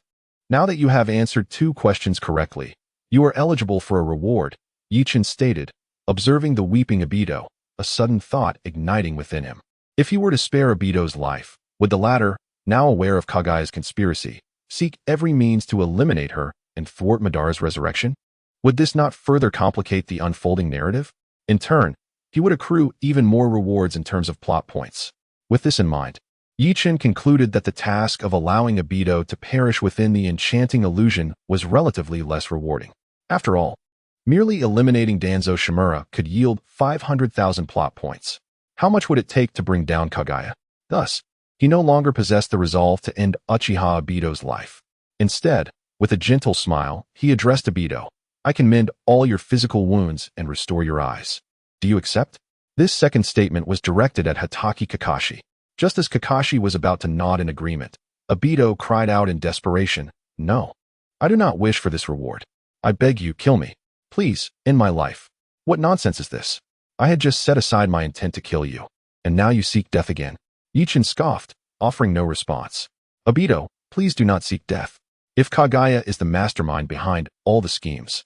Now that you have answered 2 questions correctly, you are eligible for a reward, Yi Chun stated, observing the weeping Obito, a sudden thought igniting within him. If he were to spare Obito's life, would the latter, now aware of Kagaya's conspiracy, seek every means to eliminate her and thwart Madara's resurrection? Would this not further complicate the unfolding narrative? In turn, he would accrue even more rewards in terms of plot points. With this in mind, Yichin concluded that the task of allowing Obito to perish within the enchanting illusion was relatively less rewarding. After all, merely eliminating Danzo Shimura could yield 500,000 plot points. How much would it take to bring down Kaguya? Thus, he no longer possessed the resolve to end Uchiha Obito's life. Instead, with a gentle smile, he addressed Obito. I can mend all your physical wounds and restore your eyes. Do you accept? This second statement was directed at Hatake Kakashi. Just as Kakashi was about to nod in agreement, Obito cried out in desperation, No. I do not wish for this reward. I beg you, kill me. Please, end my life. What nonsense is this? I had just set aside my intent to kill you, and now you seek death again. Yichin scoffed, offering no response. Obito, please do not seek death. If Kaguya is the mastermind behind all the schemes,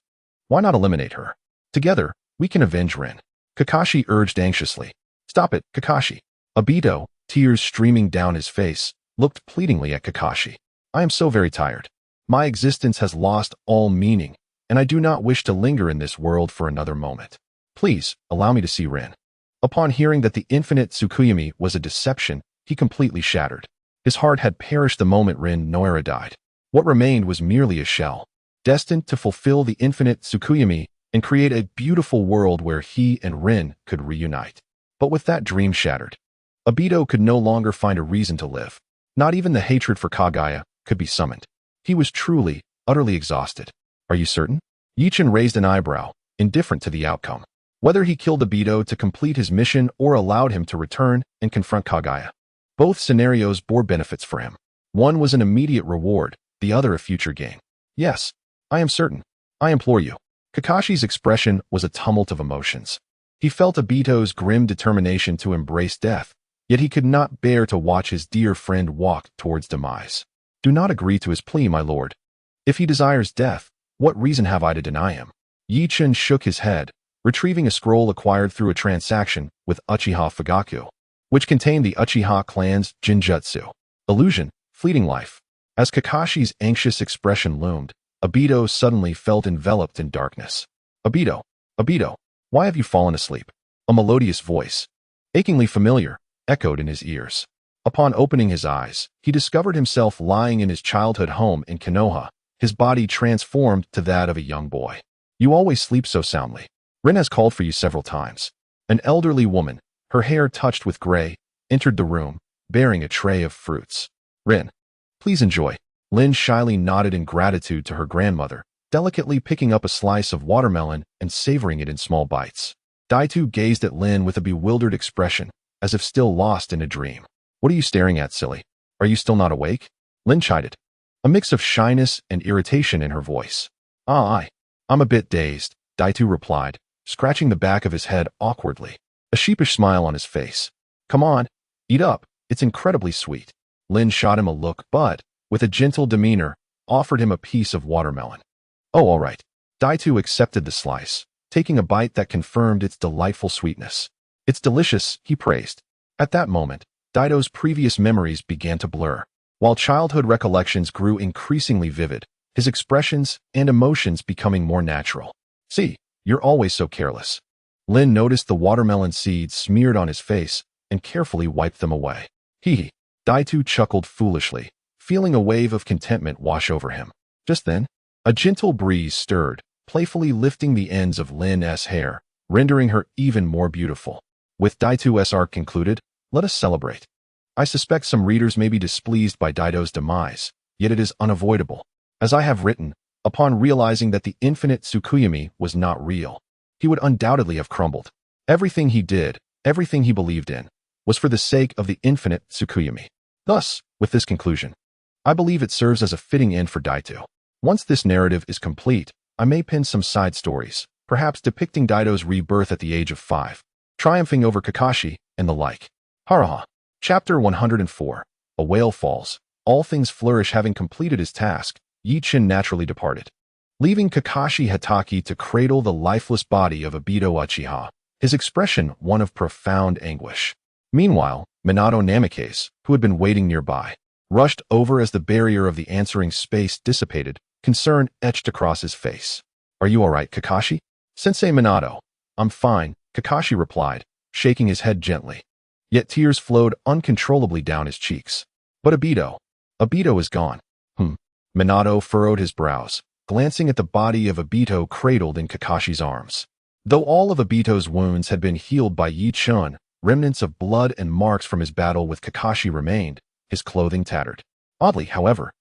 why not eliminate her? Together, we can avenge Rin. Kakashi urged anxiously. Stop it, Kakashi. Obito, tears streaming down his face, looked pleadingly at Kakashi. I am so very tired. My existence has lost all meaning, and I do not wish to linger in this world for another moment. Please, allow me to see Rin. Upon hearing that the infinite Tsukuyomi was a deception, he completely shattered. His heart had perished the moment Rin Noira died. What remained was merely a shell, destined to fulfill the infinite Tsukuyomi and create a beautiful world where he and Rin could reunite. But with that dream shattered, Obito could no longer find a reason to live. Not even the hatred for Kaguya could be summoned. He was truly, utterly exhausted. Are you certain? Yichin raised an eyebrow, indifferent to the outcome. Whether he killed Obito to complete his mission or allowed him to return and confront Kaguya. Both scenarios bore benefits for him. One was an immediate reward, the other a future gain. Yes, I am certain. I implore you. Kakashi's expression was a tumult of emotions. He felt Obito's grim determination to embrace death, yet he could not bear to watch his dear friend walk towards demise. Do not agree to his plea, my lord. If he desires death, what reason have I to deny him? Yichin shook his head, retrieving a scroll acquired through a transaction with Uchiha Fugaku, which contained the Uchiha clan's Jinjutsu. Illusion, fleeting life. As Kakashi's anxious expression loomed, Obito suddenly felt enveloped in darkness. Obito, Obito, why have you fallen asleep? A melodious voice, achingly familiar, echoed in his ears. Upon opening his eyes, he discovered himself lying in his childhood home in Konoha, his body transformed to that of a young boy. You always sleep so soundly. Rin has called for you several times. An elderly woman, her hair touched with gray, entered the room, bearing a tray of fruits. Rin, please enjoy. Lin shyly nodded in gratitude to her grandmother, delicately picking up a slice of watermelon and savoring it in small bites. Daitu gazed at Lin with a bewildered expression, as if still lost in a dream. What are you staring at, silly? Are you still not awake? Lin chided, a mix of shyness and irritation in her voice. I'm a bit dazed, Daitu replied, scratching the back of his head awkwardly, a sheepish smile on his face. Come on, eat up, it's incredibly sweet. Lin shot him a look, but, with a gentle demeanor, offered him a piece of watermelon. Oh, all right. Daitu accepted the slice, taking a bite that confirmed its delightful sweetness. It's delicious, he praised. At that moment, Daito's previous memories began to blur. While childhood recollections grew increasingly vivid, his expressions and emotions becoming more natural. See, you're always so careless. Lin noticed the watermelon seeds smeared on his face and carefully wiped them away. Hee. Daitu chuckled foolishly, feeling a wave of contentment wash over him. Just then, a gentle breeze stirred, playfully lifting the ends of Lin's hair, rendering her even more beautiful. With Daitu's arc concluded, let us celebrate. I suspect some readers may be displeased by Daito's demise, yet it is unavoidable. As I have written, upon realizing that the infinite Tsukuyomi was not real, he would undoubtedly have crumbled. Everything he did, everything he believed in, was for the sake of the infinite Tsukuyomi. Thus, with this conclusion, I believe it serves as a fitting end for Daitu. Once this narrative is complete, I may pen some side stories, perhaps depicting Daito's rebirth at the age of 5, triumphing over Kakashi, and the like. Haraha. Chapter 104. A Whale Falls. All things flourish. Having completed his task, Yichin naturally departed, leaving Kakashi Hatake to cradle the lifeless body of Obito Uchiha, his expression one of profound anguish. Meanwhile, Minato Namikaze, who had been waiting nearby, rushed over as the barrier of the answering space dissipated, concern etched across his face. Are you all right, Kakashi? Sensei Minato. I'm fine, Kakashi replied, shaking his head gently. yet tears flowed uncontrollably down his cheeks. But Obito is gone. Minato furrowed his brows, glancing at the body of Obito cradled in Kakashi's arms. Though all of Obito's wounds had been healed by Yi Chun, remnants of blood and marks from his battle with Kakashi remained, his clothing tattered. Oddly, however,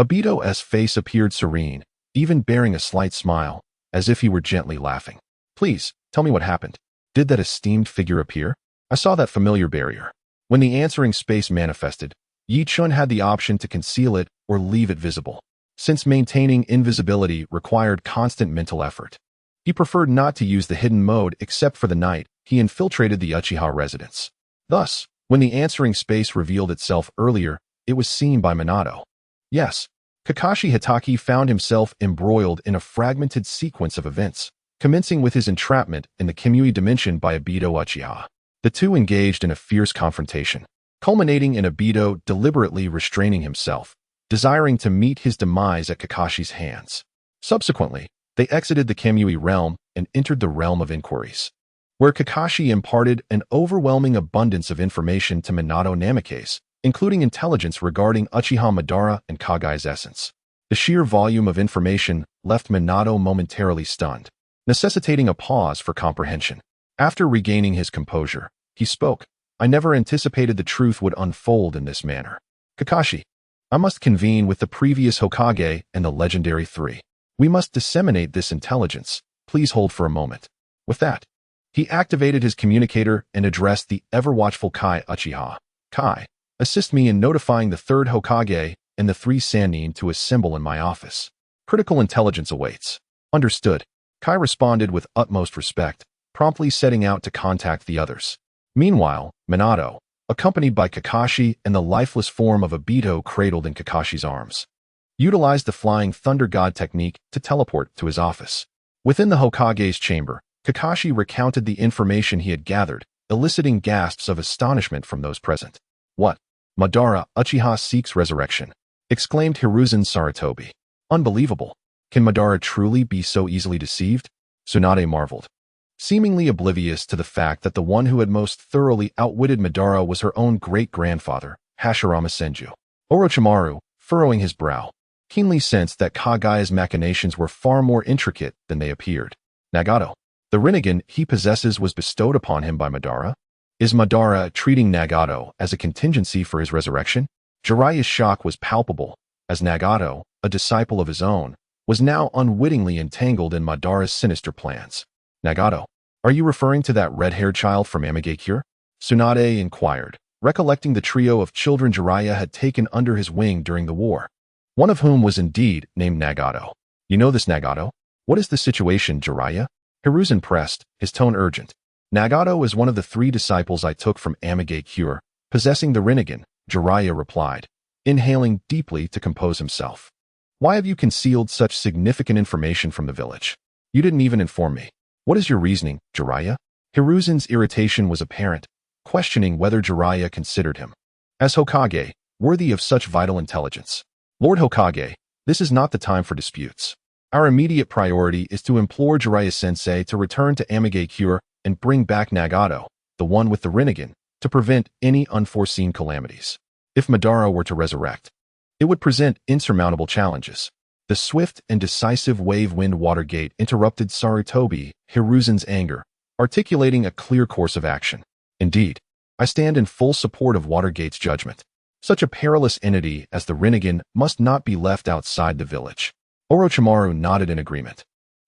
Obito's face appeared serene, even bearing a slight smile, as if he were gently laughing. Please, tell me what happened. Did that esteemed figure appear? I saw that familiar barrier. When the answering space manifested, Yi Chun had the option to conceal it or leave it visible. Since maintaining invisibility required constant mental effort, he preferred not to use the hidden mode except for the night he infiltrated the Uchiha residence. Thus, when the answering space revealed itself earlier, it was seen by Minato. Yes, Kakashi Hatake found himself embroiled in a fragmented sequence of events, commencing with his entrapment in the Kimui dimension by Obito Uchiha. The two engaged in a fierce confrontation, culminating in Obito deliberately restraining himself, desiring to meet his demise at Kakashi's hands. Subsequently, they exited the Kimui realm and entered the realm of inquiries, where Kakashi imparted an overwhelming abundance of information to Minato Namikaze, including intelligence regarding Uchiha Madara and Kage's essence. The sheer volume of information left Minato momentarily stunned, necessitating a pause for comprehension. After regaining his composure, he spoke. I never anticipated the truth would unfold in this manner. Kakashi, I must convene with the previous Hokage and the legendary three. We must disseminate this intelligence. Please hold for a moment. With that, he activated his communicator and addressed the ever-watchful Kai Uchiha. Kai, assist me in notifying the third Hokage and the three Sannin to assemble in my office. Critical intelligence awaits. Understood. Kai responded with utmost respect, promptly setting out to contact the others. Meanwhile, Minato, accompanied by Kakashi and the lifeless form of Obito cradled in Kakashi's arms, utilized the Flying Thunder God technique to teleport to his office. Within the Hokage's chamber, Kakashi recounted the information he had gathered, eliciting gasps of astonishment from those present. What? Madara Uchiha seeks resurrection, exclaimed Hiruzen Sarutobi. Unbelievable. Can Madara truly be so easily deceived? Tsunade marveled, seemingly oblivious to the fact that the one who had most thoroughly outwitted Madara was her own great-grandfather, Hashirama Senju. Orochimaru, furrowing his brow, keenly sensed that Kage's machinations were far more intricate than they appeared. Nagato, the Rinnegan he possesses was bestowed upon him by Madara? Is Madara treating Nagato as a contingency for his resurrection? Jiraiya's shock was palpable, as Nagato, a disciple of his own, was now unwittingly entangled in Madara's sinister plans. Nagato, are you referring to that red-haired child from Amigakure? Tsunade inquired, recollecting the trio of children Jiraiya had taken under his wing during the war, one of whom was indeed named Nagato. You know this Nagato? What is the situation, Jiraiya? Hiruzen pressed, his tone urgent. Nagato is one of the three disciples I took from Amigakure, possessing the Rinnegan, Jiraiya replied, inhaling deeply to compose himself. Why have you concealed such significant information from the village? You didn't even inform me. What is your reasoning, Jiraiya? Hiruzen's irritation was apparent, questioning whether Jiraiya considered him as Hokage, worthy of such vital intelligence. Lord Hokage, this is not the time for disputes. Our immediate priority is to implore Jiraiya-sensei to return to Amigakure and bring back Nagato, the one with the Rinnegan, to prevent any unforeseen calamities. If Madara were to resurrect, it would present insurmountable challenges. The swift and decisive wave wind water gate interrupted Sarutobi, Hiruzen's anger, articulating a clear course of action. Indeed, I stand in full support of Watergate's judgment. Such a perilous entity as the Rinnegan must not be left outside the village. Orochimaru nodded in agreement,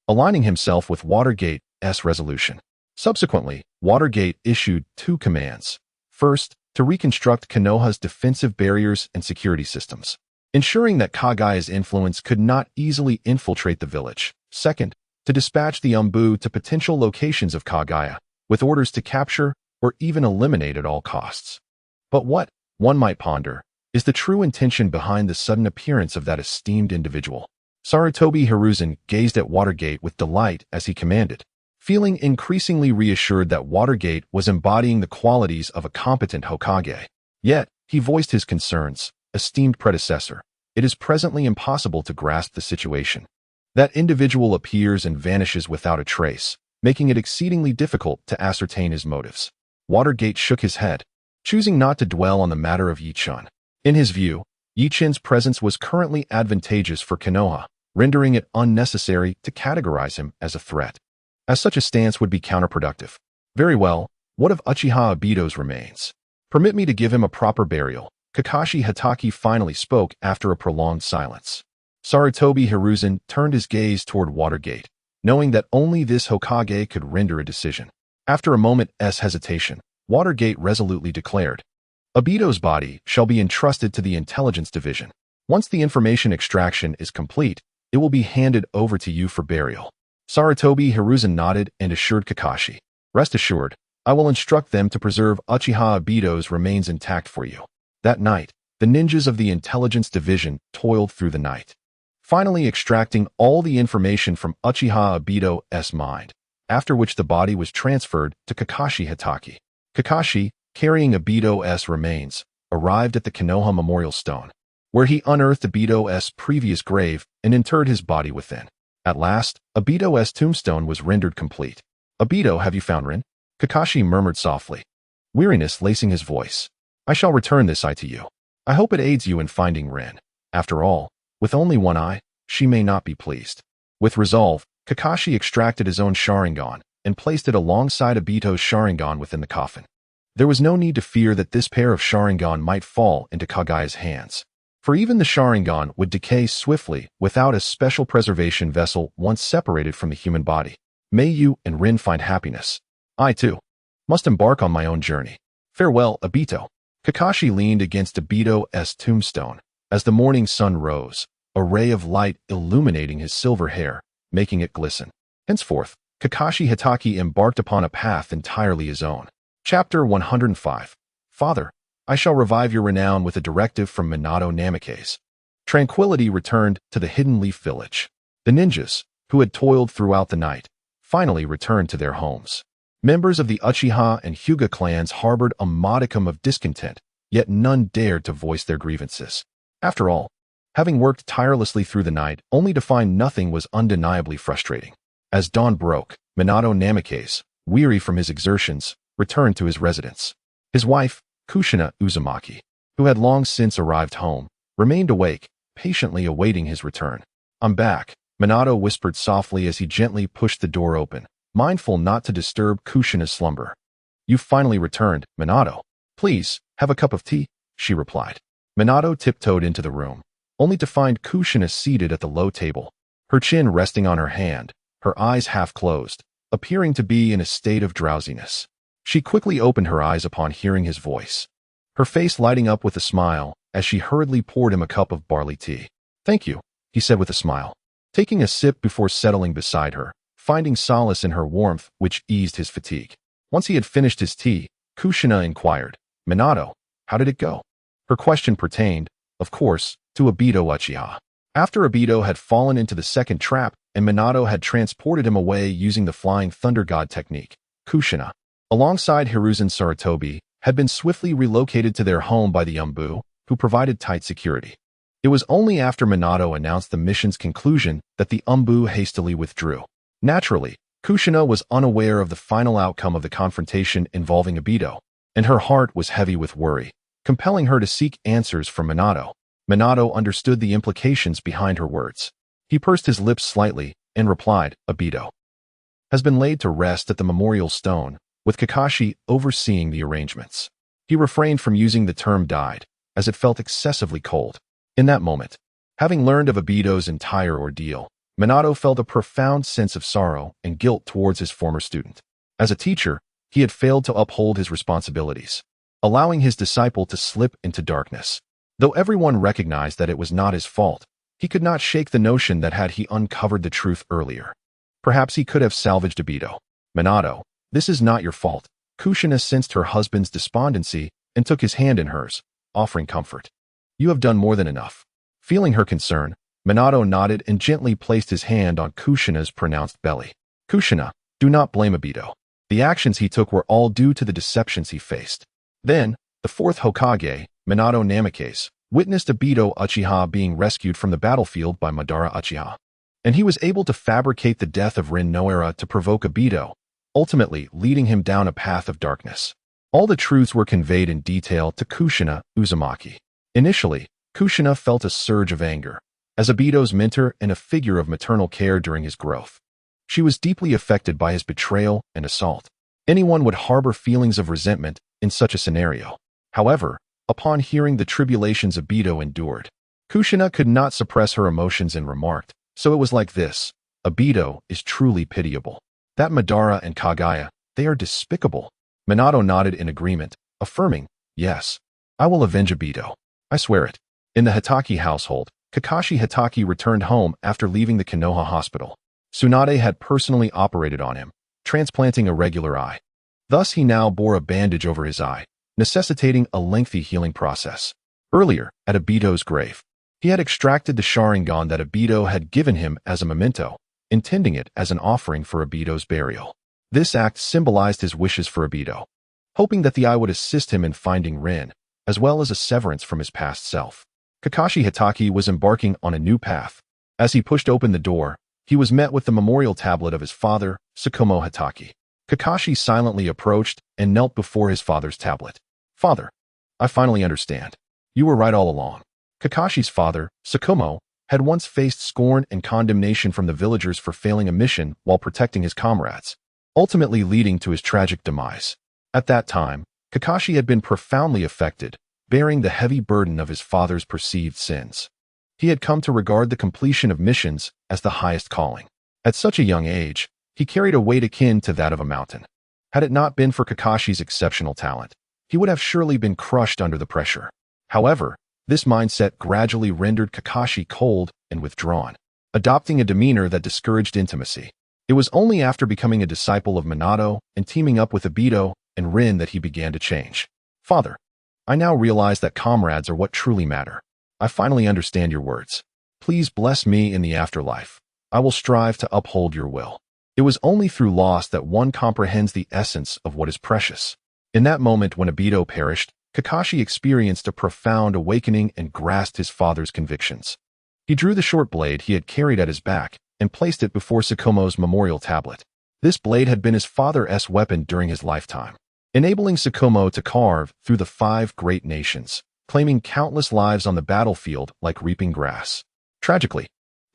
aligning himself with Watergate's resolution. Subsequently, Watergate issued two commands. First, to reconstruct Konoha's defensive barriers and security systems, ensuring that Kage's influence could not easily infiltrate the village. Second, to dispatch the Umbu to potential locations of Kage, with orders to capture or even eliminate at all costs. But what, one might ponder, is the true intention behind the sudden appearance of that esteemed individual? Sarutobi Hiruzen gazed at Watergate with delight as he commanded, feeling increasingly reassured that Watergate was embodying the qualities of a competent Hokage. Yet, he voiced his concerns. Esteemed predecessor, it is presently impossible to grasp the situation. That individual appears and vanishes without a trace, making it exceedingly difficult to ascertain his motives. Watergate shook his head, choosing not to dwell on the matter of Yi-chan. In his view, Yi-chan's presence was currently advantageous for Konoha, rendering it unnecessary to categorize him as a threat, as such a stance would be counterproductive. Very well, what of Uchiha Obito's remains? Permit me to give him a proper burial. Kakashi Hatake finally spoke after a prolonged silence. Sarutobi Hiruzen turned his gaze toward Watergate, knowing that only this Hokage could render a decision. After a moment's hesitation, Watergate resolutely declared, Obito's body shall be entrusted to the Intelligence Division. Once the information extraction is complete, it will be handed over to you for burial. Sarutobi Hiruzen nodded and assured Kakashi, rest assured, I will instruct them to preserve Uchiha Obito's remains intact for you. That night, the ninjas of the Intelligence Division toiled through the night, finally extracting all the information from Uchiha Obito's mind, after which the body was transferred to Kakashi Hatake. Kakashi, carrying Obito's remains, arrived at the Konoha Memorial Stone, where he unearthed Obito's previous grave and interred his body within. At last, Obito's tombstone was rendered complete. Obito, have you found Rin? Kakashi murmured softly, weariness lacing his voice. I shall return this eye to you. I hope it aids you in finding Rin. After all, with only one eye, she may not be pleased. With resolve, Kakashi extracted his own Sharingan and placed it alongside Obito's Sharingan within the coffin. There was no need to fear that this pair of Sharingan might fall into Kagaya's hands, for even the Sharingan would decay swiftly without a special preservation vessel once separated from the human body. May you and Rin find happiness. I, too, must embark on my own journey. Farewell, Obito. Kakashi leaned against Obito's tombstone as the morning sun rose, a ray of light illuminating his silver hair, making it glisten. Henceforth, Kakashi Hatake embarked upon a path entirely his own. Chapter 105. Father, I shall revive your renown with a directive from Minato Namikaze. Tranquility returned to the Hidden Leaf Village. The ninjas, who had toiled throughout the night, finally returned to their homes. Members of the Uchiha and Hyuga clans harbored a modicum of discontent, yet none dared to voice their grievances. After all, having worked tirelessly through the night only to find nothing was undeniably frustrating. As dawn broke, Minato Namikaze, weary from his exertions, returned to his residence. His wife, Kushina Uzumaki, who had long since arrived home, remained awake, patiently awaiting his return. I'm back, Minato whispered softly as he gently pushed the door open, mindful not to disturb Kushina's slumber. You finally returned, Minato. Please, have a cup of tea, she replied. Minato tiptoed into the room, only to find Kushina seated at the low table, her chin resting on her hand, her eyes half closed, appearing to be in a state of drowsiness. She quickly opened her eyes upon hearing his voice, her face lighting up with a smile as she hurriedly poured him a cup of barley tea. Thank you, he said with a smile, taking a sip before settling beside her, finding solace in her warmth which eased his fatigue. Once he had finished his tea, Kushina inquired, Minato, how did it go? Her question pertained, of course, to Obito Uchiha. After Obito had fallen into the second trap and Minato had transported him away using the Flying Thunder God technique, Kushina, alongside Hiruzen Sarutobi, had been swiftly relocated to their home by the Umbu, who provided tight security. It was only after Minato announced the mission's conclusion that the Umbu hastily withdrew. Naturally, Kushina was unaware of the final outcome of the confrontation involving Obito, and her heart was heavy with worry, compelling her to seek answers from Minato. Minato understood the implications behind her words. He pursed his lips slightly and replied, Obito has been laid to rest at the memorial stone, with Kakashi overseeing the arrangements. He refrained from using the term died, as it felt excessively cold. In that moment, having learned of Obito's entire ordeal, Minato felt a profound sense of sorrow and guilt towards his former student. As a teacher, he had failed to uphold his responsibilities, allowing his disciple to slip into darkness. Though everyone recognized that it was not his fault, he could not shake the notion that had he uncovered the truth earlier, perhaps he could have salvaged Obito. Minato, this is not your fault. Kushina sensed her husband's despondency and took his hand in hers, offering comfort. You have done more than enough. Feeling her concern, Minato nodded and gently placed his hand on Kushina's pronounced belly. Kushina, do not blame Obito. The actions he took were all due to the deceptions he faced. Then, the fourth Hokage, Minato Namikaze, witnessed Obito Uchiha being rescued from the battlefield by Madara Uchiha, and he was able to fabricate the death of Rin Noara to provoke Obito, ultimately leading him down a path of darkness. All the truths were conveyed in detail to Kushina Uzumaki. Initially, Kushina felt a surge of anger. As Obito's mentor and a figure of maternal care during his growth, she was deeply affected by his betrayal and assault. Anyone would harbor feelings of resentment in such a scenario. However, upon hearing the tribulations Obito endured, Kushina could not suppress her emotions and remarked, "So it was like this. Obito is truly pitiable. That Madara and Kagaya, they are despicable." Minato nodded in agreement, affirming, "Yes, I will avenge Obito. I swear it." In the Hitaki household, Kakashi Hitaki returned home after leaving the Konoha hospital. Tsunade had personally operated on him, transplanting a regular eye. Thus he now bore a bandage over his eye, necessitating a lengthy healing process. Earlier, at Obito's grave, he had extracted the Sharingan that Obito had given him as a memento, intending it as an offering for Obito's burial. This act symbolized his wishes for Obito, hoping that the eye would assist him in finding Rin, as well as a severance from his past self. Kakashi Hitaki was embarking on a new path. As he pushed open the door, he was met with the memorial tablet of his father, Tsukumo Hitaki. Kakashi silently approached and knelt before his father's tablet. "Father, I finally understand. You were right all along." Kakashi's father, Tsukumo, had once faced scorn and condemnation from the villagers for failing a mission while protecting his comrades, ultimately leading to his tragic demise. At that time, Kakashi had been profoundly affected, bearing the heavy burden of his father's perceived sins. He had come to regard the completion of missions as the highest calling. At such a young age, he carried a weight akin to that of a mountain. Had it not been for Kakashi's exceptional talent, he would have surely been crushed under the pressure. However, this mindset gradually rendered Kakashi cold and withdrawn, adopting a demeanor that discouraged intimacy. It was only after becoming a disciple of Minato and teaming up with Obito and Rin that he began to change. "Father, I now realize that comrades are what truly matter. I finally understand your words. Please bless me in the afterlife. I will strive to uphold your will." It was only through loss that one comprehends the essence of what is precious. In that moment when Obito perished, Kakashi experienced a profound awakening and grasped his father's convictions. He drew the short blade he had carried at his back and placed it before Tsukumo's memorial tablet. This blade had been his father's weapon during his lifetime, enabling Tsukumo to carve through the 5 great nations, claiming countless lives on the battlefield like reaping grass. Tragically,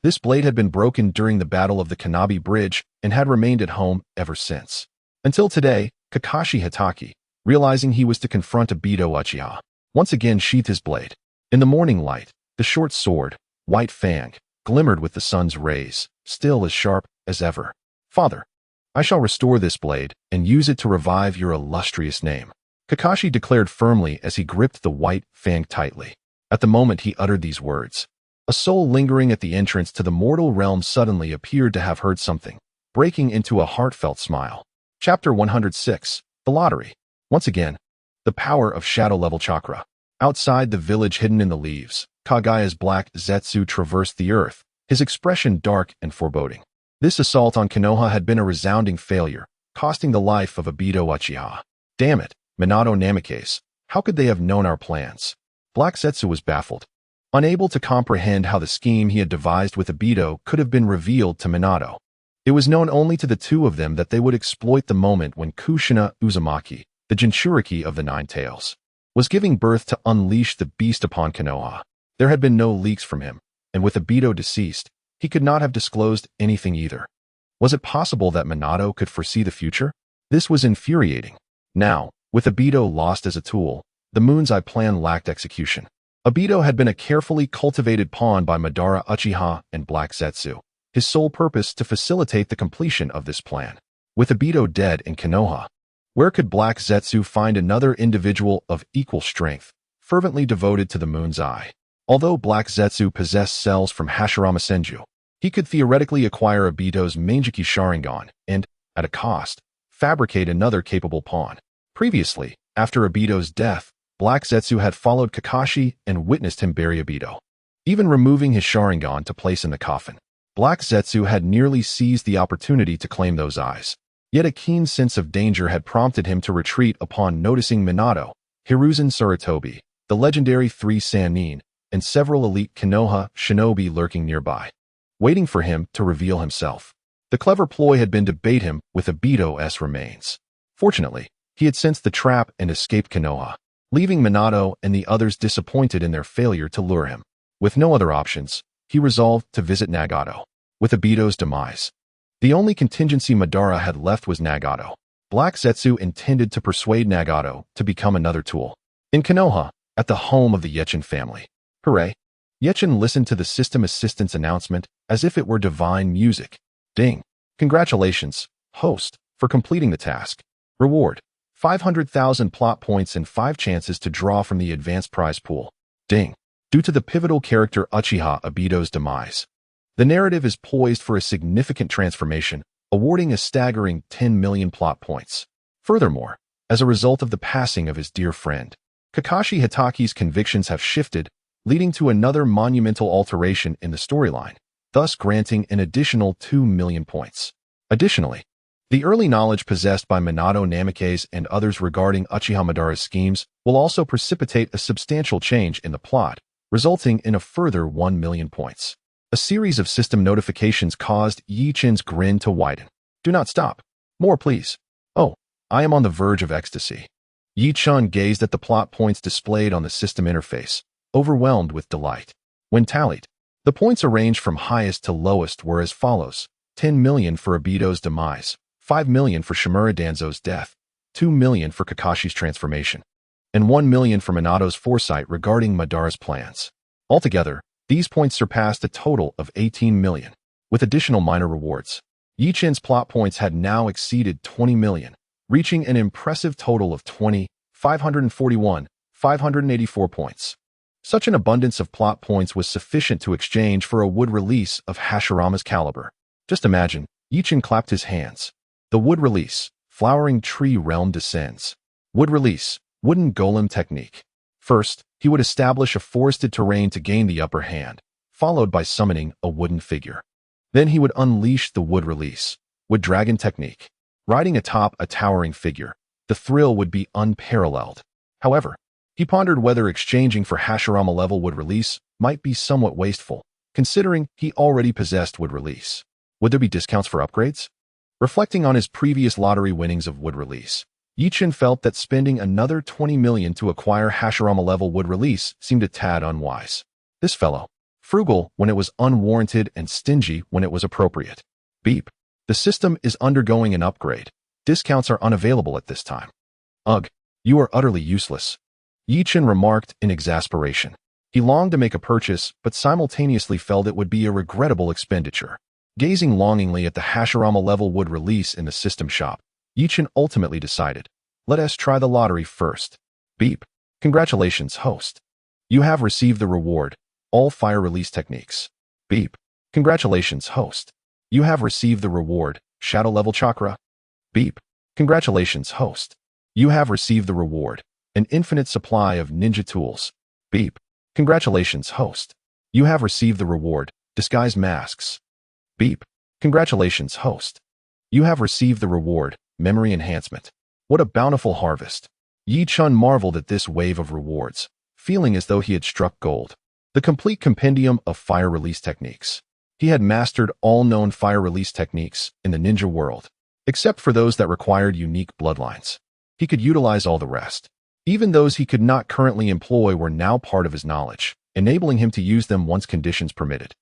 this blade had been broken during the Battle of the Kanabi Bridge and had remained at home ever since. Until today, Kakashi Hitaki, realizing he was to confront Obito Uchiha, once again sheathed his blade. In the morning light, the short sword, white fang, glimmered with the sun's rays, still as sharp as ever. "Father, I shall restore this blade and use it to revive your illustrious name," Kakashi declared firmly as he gripped the white fang tightly. At the moment he uttered these words, a soul lingering at the entrance to the mortal realm suddenly appeared to have heard something, breaking into a heartfelt smile. Chapter 106, The Lottery. Once again, the power of shadow-level chakra. Outside the village hidden in the leaves, Kagaya's black Zetsu traversed the earth, his expression dark and foreboding. This assault on Konoha had been a resounding failure, costing the life of Obito Uchiha. "Damn it, Minato Namikaze, how could they have known our plans?" Black Zetsu was baffled, unable to comprehend how the scheme he had devised with Obito could have been revealed to Minato. It was known only to the two of them that they would exploit the moment when Kushina Uzumaki, the Jinchuriki of the Nine Tails, was giving birth to unleash the beast upon Konoha. There had been no leaks from him, and with Obito deceased, he could not have disclosed anything either. Was it possible that Minato could foresee the future? This was infuriating. Now, with Obito lost as a tool, the Moon's Eye plan lacked execution. Obito had been a carefully cultivated pawn by Madara Uchiha and Black Zetsu, his sole purpose to facilitate the completion of this plan. With Obito dead in Konoha, where could Black Zetsu find another individual of equal strength, fervently devoted to the Moon's Eye? Although Black Zetsu possessed cells from Hashirama Senju, he could theoretically acquire Obito's Manjiki Sharingan and, at a cost, fabricate another capable pawn. Previously, after Obito's death, Black Zetsu had followed Kakashi and witnessed him bury Obito, even removing his Sharingan to place in the coffin. Black Zetsu had nearly seized the opportunity to claim those eyes. Yet a keen sense of danger had prompted him to retreat upon noticing Minato, Hiruzen Sarutobi, the legendary 3 Sannin, and several elite Konoha shinobi lurking nearby, waiting for him to reveal himself. The clever ploy had been to bait him with Obito's remains. Fortunately, He had sensed the trap and escaped Konoha, leaving Minato and the others disappointed in their failure to lure him. With no other options, he resolved to visit Nagato. With Obito's demise, the only contingency Madara had left was Nagato. Black Zetsu intended to persuade Nagato to become another tool. In Konoha, at the home of the Yechin family. Hooray! Yechin listened to the system assistant's announcement as if it were divine music. Ding! Congratulations, host, for completing the task. Reward: 500,000 plot points and 5 chances to draw from the advanced prize pool. Ding! Due to the pivotal character Uchiha Obito's demise, the narrative is poised for a significant transformation, awarding a staggering 10 million plot points. Furthermore, as a result of the passing of his dear friend, Kakashi Hitachi's convictions have shifted, leading to another monumental alteration in the storyline, thus granting an additional 2 million points. Additionally, the early knowledge possessed by Minato Namikaze and others regarding Uchiha Madara's schemes will also precipitate a substantial change in the plot, resulting in a further 1 million points. A series of system notifications caused Yi Chen's grin to widen. Do not stop. More, please. Oh, I am on the verge of ecstasy. Yi Chen gazed at the plot points displayed on the system interface, overwhelmed with delight. When tallied, the points arranged from highest to lowest were as follows: 10 million for Obito's demise, 5 million for Shimura Danzo's death, 2 million for Kakashi's transformation, and 1 million for Minato's foresight regarding Madara's plans. Altogether, these points surpassed a total of 18 million. With additional minor rewards, Yi Chen's plot points had now exceeded 20 million, reaching an impressive total of 584 points. Such an abundance of plot points was sufficient to exchange for a wood release of Hashirama's caliber. Just imagine, Yi Chen clapped his hands. The wood release, flowering tree realm descends. Wood release, wooden golem technique. First, he would establish a forested terrain to gain the upper hand, followed by summoning a wooden figure. Then he would unleash the wood release, wood dragon technique. Riding atop a towering figure, the thrill would be unparalleled. However, he pondered whether exchanging for Hashirama-level wood release might be somewhat wasteful, considering he already possessed wood release. Would there be discounts for upgrades? Reflecting on his previous lottery winnings of wood release, Yi Chen felt that spending another 20 million to acquire Hashirama-level wood release seemed a tad unwise. This fellow, frugal when it was unwarranted and stingy when it was appropriate. Beep. The system is undergoing an upgrade. Discounts are unavailable at this time. Ugh, you are utterly useless. Yi Chen remarked in exasperation. He longed to make a purchase, but simultaneously felt it would be a regrettable expenditure. Gazing longingly at the Hashirama-level wood release in the system shop, Yi Chen ultimately decided, let us try the lottery first. Beep. Congratulations, host. You have received the reward, all fire release techniques. Beep. Congratulations, host. You have received the reward, shadow level chakra. Beep. Congratulations, host. You have received the reward, an infinite supply of ninja tools. Beep. Congratulations, host. You have received the reward, disguise masks. Beep. Congratulations, host. You have received the reward, memory enhancement. What a bountiful harvest. Yi Chen marveled at this wave of rewards, feeling as though he had struck gold. The complete compendium of fire release techniques. He had mastered all known fire release techniques in the ninja world, except for those that required unique bloodlines. He could utilize all the rest. Even those he could not currently employ were now part of his knowledge, enabling him to use them once conditions permitted.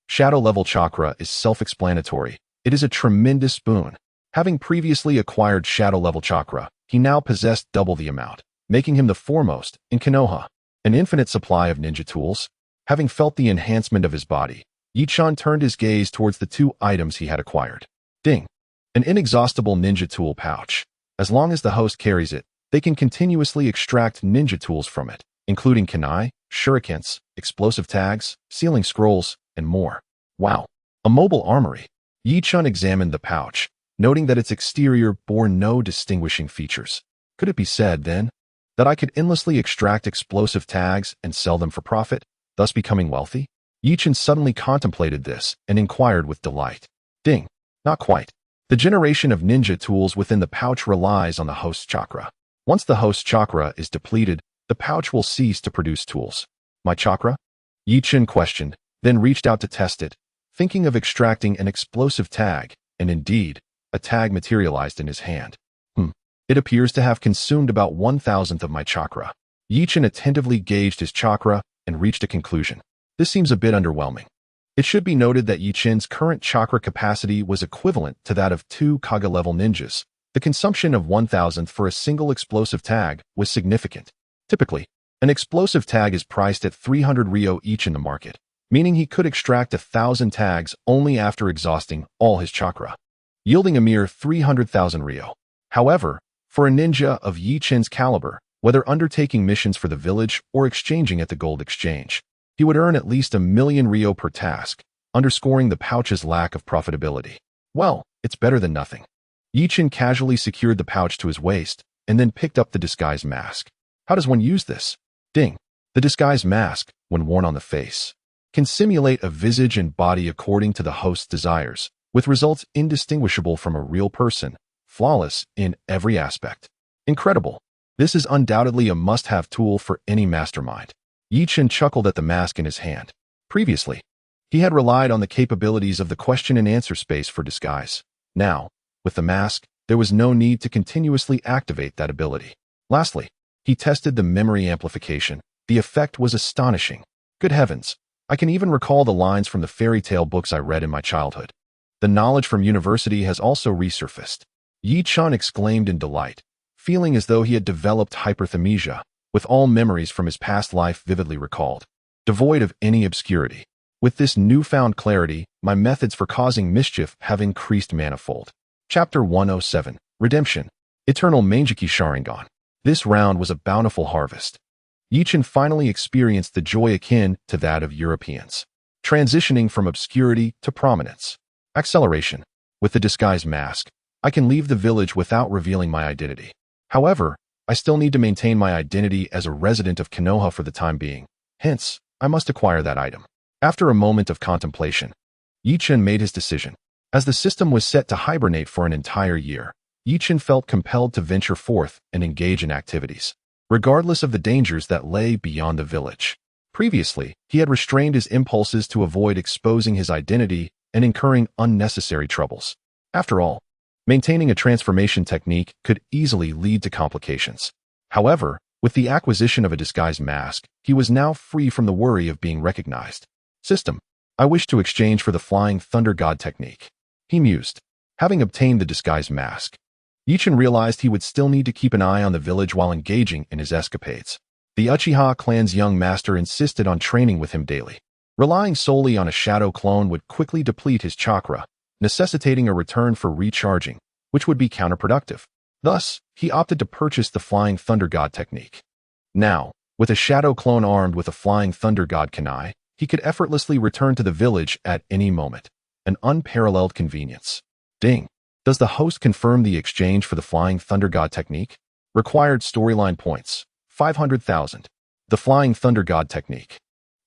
Shadow level chakra is self-explanatory. It is a tremendous boon. Having previously acquired shadow level chakra, he now possessed double the amount, making him the foremost in Konoha. An infinite supply of ninja tools. Having felt the enhancement of his body, Yi Chen turned his gaze towards the 2 items he had acquired. Ding! An inexhaustible ninja tool pouch. As long as the host carries it, they can continuously extract ninja tools from it, including kunai, shurikens, explosive tags, sealing scrolls, and more. Wow! A mobile armory. Yi Chen examined the pouch, noting that its exterior bore no distinguishing features. Could it be said, then, that I could endlessly extract explosive tags and sell them for profit, thus becoming wealthy? Yi Chen suddenly contemplated this and inquired with delight. Ding! Not quite. The generation of ninja tools within the pouch relies on the host chakra. Once the host chakra is depleted, the pouch will cease to produce tools. My chakra? Yi Chen questioned, then reached out to test it, thinking of extracting an explosive tag, and indeed, a tag materialized in his hand. It appears to have consumed about 1,000th of my chakra. Yi-Chin attentively gauged his chakra and reached a conclusion. This seems a bit underwhelming. It should be noted that Yi-Chin's current chakra capacity was equivalent to that of 2 Kage-level ninjas. The consumption of 1,000th for a single explosive tag was significant. Typically, an explosive tag is priced at 300 Ryo each in the market, meaning he could extract 1,000 tags only after exhausting all his chakra, yielding a mere 300,000 Ryo. However, for a ninja of Yi-Chin's caliber, whether undertaking missions for the village or exchanging at the gold exchange, he would earn at least 1,000,000 Ryo per task, underscoring the pouch's lack of profitability. Well, it's better than nothing. Yi-Chin casually secured the pouch to his waist and then picked up the disguise mask. How does one use this? Ding. The disguise mask, when worn on the face, can simulate a visage and body according to the host's desires, with results indistinguishable from a real person, flawless in every aspect. Incredible. This is undoubtedly a must-have tool for any mastermind. Yi-Chin chuckled at the mask in his hand. Previously, he had relied on the capabilities of the question-and-answer space for disguise. Now, with the mask, there was no need to continuously activate that ability. Lastly, he tested the memory amplification. The effect was astonishing. Good heavens, I can even recall the lines from the fairy tale books I read in my childhood. The knowledge from university has also resurfaced. Yi-Chan exclaimed in delight, feeling as though he had developed hyperthymesia, with all memories from his past life vividly recalled, devoid of any obscurity. With this newfound clarity, my methods for causing mischief have increased manifold. Chapter 107, Redemption. Eternal Mangeki Sharingan. This round was a bountiful harvest. Yi-Chin finally experienced the joy akin to that of Europeans, transitioning from obscurity to prominence. Acceleration. With the disguise mask, I can leave the village without revealing my identity. However, I still need to maintain my identity as a resident of Konoha for the time being. Hence, I must acquire that item. After a moment of contemplation, Yi-Chin made his decision. As the system was set to hibernate for an entire year, Yi-Chin felt compelled to venture forth and engage in activities, regardless of the dangers that lay beyond the village. Previously, he had restrained his impulses to avoid exposing his identity and incurring unnecessary troubles. After all, maintaining a transformation technique could easily lead to complications. However, with the acquisition of a disguise mask, he was now free from the worry of being recognized. System. I wish to exchange for the Flying Thunder God technique. He mused. Having obtained the disguise mask, Yi-Chin realized he would still need to keep an eye on the village while engaging in his escapades. The Uchiha clan's young master insisted on training with him daily. Relying solely on a shadow clone would quickly deplete his chakra, necessitating a return for recharging, which would be counterproductive. Thus, he opted to purchase the Flying Thunder God technique. Now, with a shadow clone armed with a Flying Thunder God kunai, he could effortlessly return to the village at any moment. An unparalleled convenience. Ding. Does the host confirm the exchange for the Flying Thunder God technique? Required storyline points, 500,000. The Flying Thunder God technique.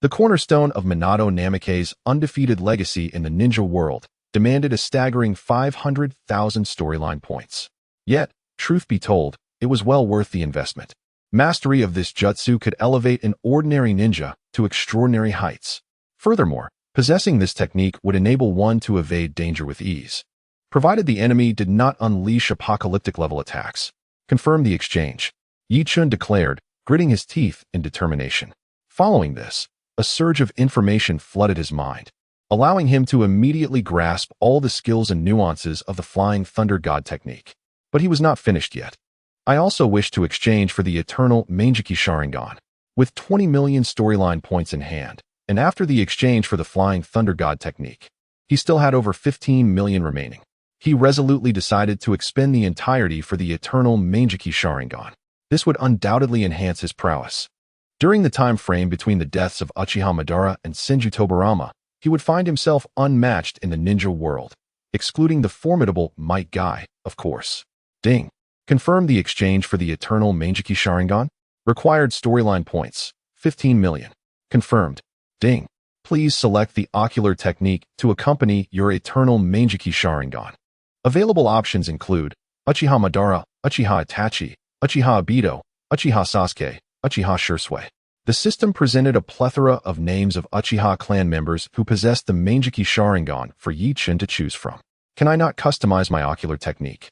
The cornerstone of Minato Namikaze's undefeated legacy in the ninja world demanded a staggering 500,000 storyline points. Yet, truth be told, it was well worth the investment. Mastery of this jutsu could elevate an ordinary ninja to extraordinary heights. Furthermore, possessing this technique would enable one to evade danger with ease, provided the enemy did not unleash apocalyptic-level attacks. Confirm the exchange, Yi-Chin declared, gritting his teeth in determination. Following this, a surge of information flooded his mind, allowing him to immediately grasp all the skills and nuances of the Flying Thunder God technique. But he was not finished yet. I also wish to exchange for the Eternal Mangeki Sharingan. With 20 million storyline points in hand, and after the exchange for the Flying Thunder God technique, he still had over 15 million remaining. He resolutely decided to expend the entirety for the Eternal Mangeki Sharingan. This would undoubtedly enhance his prowess. During the time frame between the deaths of Uchiha Madara and Senju Tobarama, he would find himself unmatched in the ninja world, excluding the formidable Might Guy, of course. Ding. Confirm the exchange for the Eternal Mangeki Sharingan. Required storyline points, 15 million. Confirmed. Ding. Please select the ocular technique to accompany your Eternal Mangeki Sharingan. Available options include Uchiha Madara, Uchiha Itachi, Uchiha Obito, Uchiha Sasuke, Uchiha Shisui. The system presented a plethora of names of Uchiha clan members who possessed the Mangeki Sharingan for Yi-Chin to choose from. Can I not customize my ocular technique?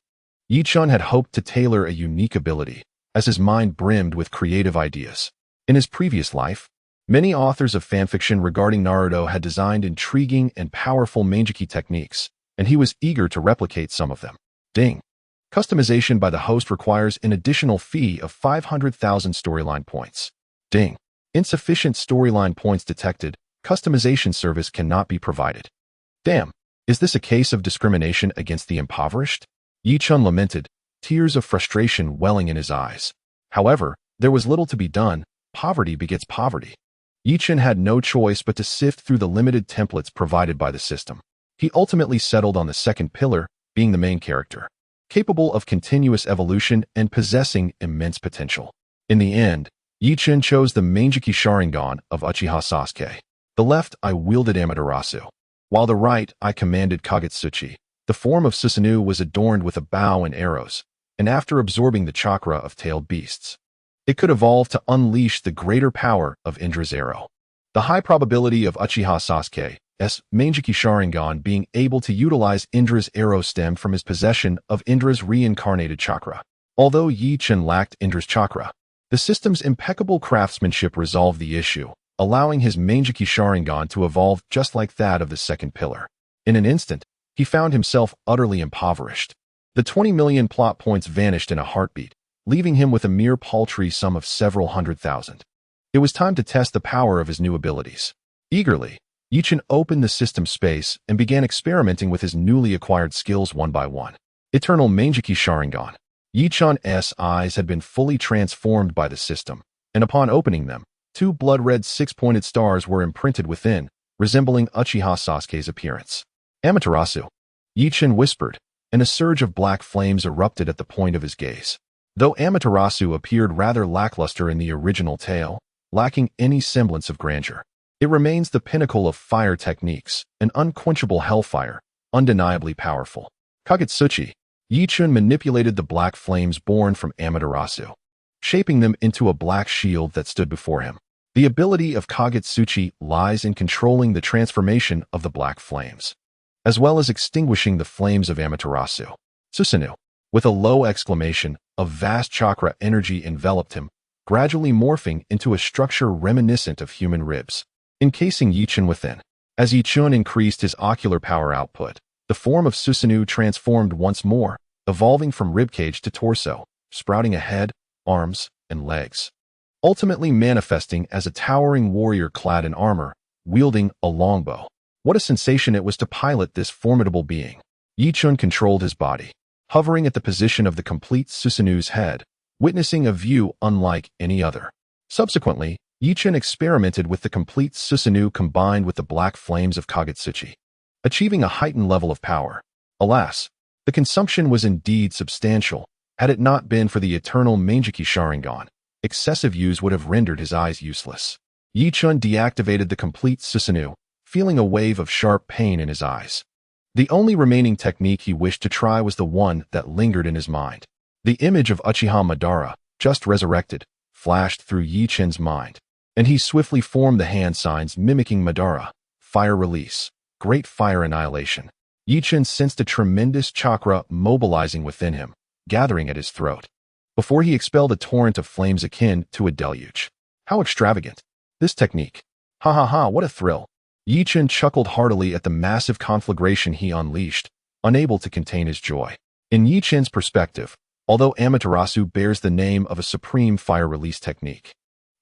Yi-chun had hoped to tailor a unique ability, as his mind brimmed with creative ideas. In his previous life, many authors of fanfiction regarding Naruto had designed intriguing and powerful manjiki techniques, and he was eager to replicate some of them. Ding. Customization by the host requires an additional fee of 500,000 storyline points. Ding. Insufficient storyline points detected. Customization service cannot be provided. Damn. Is this a case of discrimination against the impoverished? Yi-chun lamented, tears of frustration welling in his eyes. However, there was little to be done. Poverty begets poverty. Yi-chun had no choice but to sift through the limited templates provided by the system. He ultimately settled on the second pillar, being the main character, capable of continuous evolution and possessing immense potential. In the end, Yi-chun chose the Manjiki Sharingan of Uchiha Sasuke. The left eye wielded Amaterasu, while the right eye commanded Kagetsuchi. The form of Susanoo was adorned with a bow and arrows, and after absorbing the chakra of tailed beasts, it could evolve to unleash the greater power of Indra's arrow. The high probability of Uchiha Sasuke's Manjiki Sharingan being able to utilize Indra's arrow stemmed from his possession of Indra's reincarnated chakra. Although Yi-chun lacked Indra's chakra, the system's impeccable craftsmanship resolved the issue, allowing his Manjiki Sharingan to evolve just like that of the second pillar. In an instant, he found himself utterly impoverished. The 20 million plot points vanished in a heartbeat, leaving him with a mere paltry sum of several 100,000. It was time to test the power of his new abilities. Eagerly, Yi-chun opened the system space and began experimenting with his newly acquired skills one by one. Eternal Manjiki Sharingan. Yi-chun's eyes had been fully transformed by the system, and upon opening them, two blood-red six-pointed stars were imprinted within, resembling Uchiha Sasuke's appearance. Amaterasu. Yi-chun whispered, and a surge of black flames erupted at the point of his gaze. Though Amaterasu appeared rather lackluster in the original tale, lacking any semblance of grandeur, it remains the pinnacle of fire techniques, an unquenchable hellfire, undeniably powerful. Kagetsuchi. Yi-chun manipulated the black flames born from Amaterasu, shaping them into a black shield that stood before him. The ability of Kagetsuchi lies in controlling the transformation of the black flames, as well as extinguishing the flames of Amaterasu. Susanoo. With a low exclamation, a vast chakra energy enveloped him, gradually morphing into a structure reminiscent of human ribs, encasing Yi-chun within. As Yi-chun increased his ocular power output, the form of Susanoo transformed once more, evolving from ribcage to torso, sprouting a head, arms, and legs, ultimately manifesting as a towering warrior clad in armor, wielding a longbow. What a sensation it was to pilot this formidable being. Yi-chun controlled his body, hovering at the position of the complete Susanoo's head, witnessing a view unlike any other. Subsequently, Yi-chun experimented with the complete Susanoo combined with the black flames of Kagetsuchi, achieving a heightened level of power. Alas, the consumption was indeed substantial. Had it not been for the eternal Manjiki Sharingan, excessive use would have rendered his eyes useless. Yi-chun deactivated the complete Susanoo, feeling a wave of sharp pain in his eyes. The only remaining technique he wished to try was the one that lingered in his mind. The image of Uchiha Madara, just resurrected, flashed through Yi-chun's mind, and he swiftly formed the hand signs mimicking Madara: fire release, great fire annihilation. Yi-chun sensed a tremendous chakra mobilizing within him, gathering at his throat, before he expelled a torrent of flames akin to a deluge. How extravagant! This technique! Ha ha ha, what a thrill! Yi-chun chuckled heartily at the massive conflagration he unleashed, unable to contain his joy. In Yi-chun's perspective, although Amaterasu bears the name of a supreme fire release technique,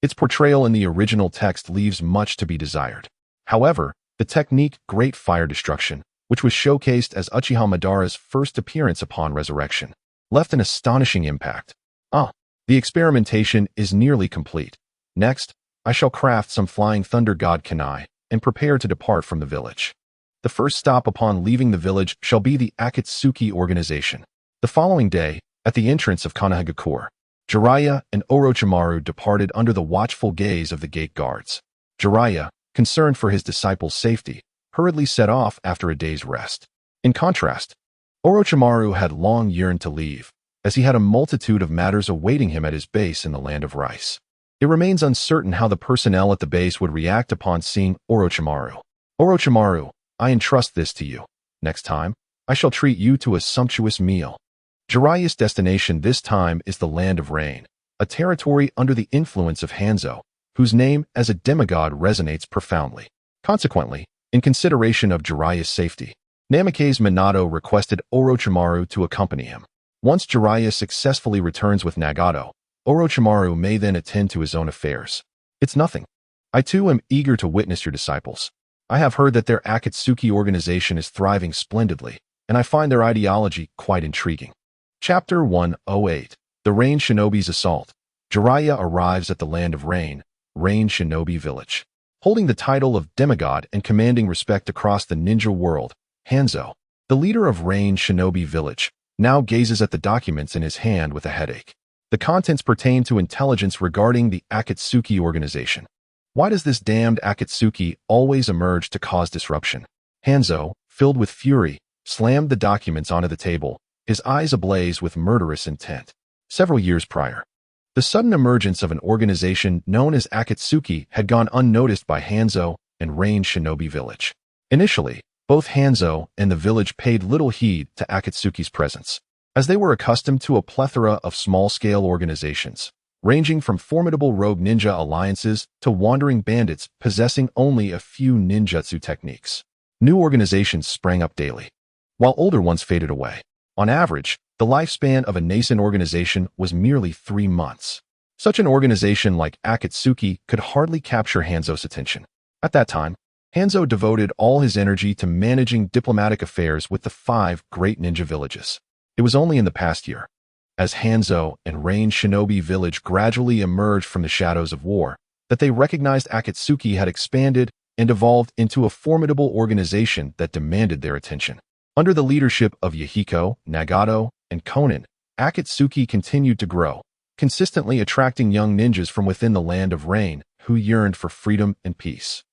its portrayal in the original text leaves much to be desired. However, the technique Great Fire Destruction, which was showcased as Uchiha Madara's first appearance upon resurrection, left an astonishing impact. The experimentation is nearly complete. Next, I shall craft some Flying Thunder God Kunai and prepare to depart from the village. The first stop upon leaving the village shall be the Akatsuki organization. The following day, at the entrance of Konoha, Jiraiya and Orochimaru departed under the watchful gaze of the gate guards. Jiraiya, concerned for his disciples' safety, hurriedly set off after a day's rest. In contrast, Orochimaru had long yearned to leave, as he had a multitude of matters awaiting him at his base in the land of rice. It remains uncertain how the personnel at the base would react upon seeing Orochimaru. Orochimaru, I entrust this to you. Next time, I shall treat you to a sumptuous meal. Jiraiya's destination this time is the Land of Rain, a territory under the influence of Hanzo, whose name as a demigod resonates profoundly. Consequently, in consideration of Jiraiya's safety, Namikaze Minato requested Orochimaru to accompany him. Once Jiraiya successfully returns with Nagato, Orochimaru may then attend to his own affairs. It's nothing. I too am eager to witness your disciples. I have heard that their Akatsuki organization is thriving splendidly, and I find their ideology quite intriguing. Chapter 108. The Rain Shinobi's Assault. Jiraiya arrives at the Land of Rain, Rain Shinobi Village. Holding the title of demigod and commanding respect across the ninja world, Hanzo, the leader of Rain Shinobi Village, now gazes at the documents in his hand with a headache. The contents pertain to intelligence regarding the Akatsuki organization. Why does this damned Akatsuki always emerge to cause disruption? Hanzo, filled with fury, slammed the documents onto the table, his eyes ablaze with murderous intent. Several years prior, the sudden emergence of an organization known as Akatsuki had gone unnoticed by Hanzo and Rain Shinobi Village. Initially, both Hanzo and the village paid little heed to Akatsuki's presence, as they were accustomed to a plethora of small-scale organizations, ranging from formidable rogue ninja alliances to wandering bandits possessing only a few ninjutsu techniques. New organizations sprang up daily, while older ones faded away. On average, the lifespan of a nascent organization was merely 3 months. Such an organization like Akatsuki could hardly capture Hanzo's attention. At that time, Hanzo devoted all his energy to managing diplomatic affairs with the 5 great ninja villages. It was only in the past year, as Hanzo and Rain Shinobi Village gradually emerged from the shadows of war, that they recognized Akatsuki had expanded and evolved into a formidable organization that demanded their attention. Under the leadership of Yahiko, Nagato, and Konan, Akatsuki continued to grow, consistently attracting young ninjas from within the Land of Rain who yearned for freedom and peace.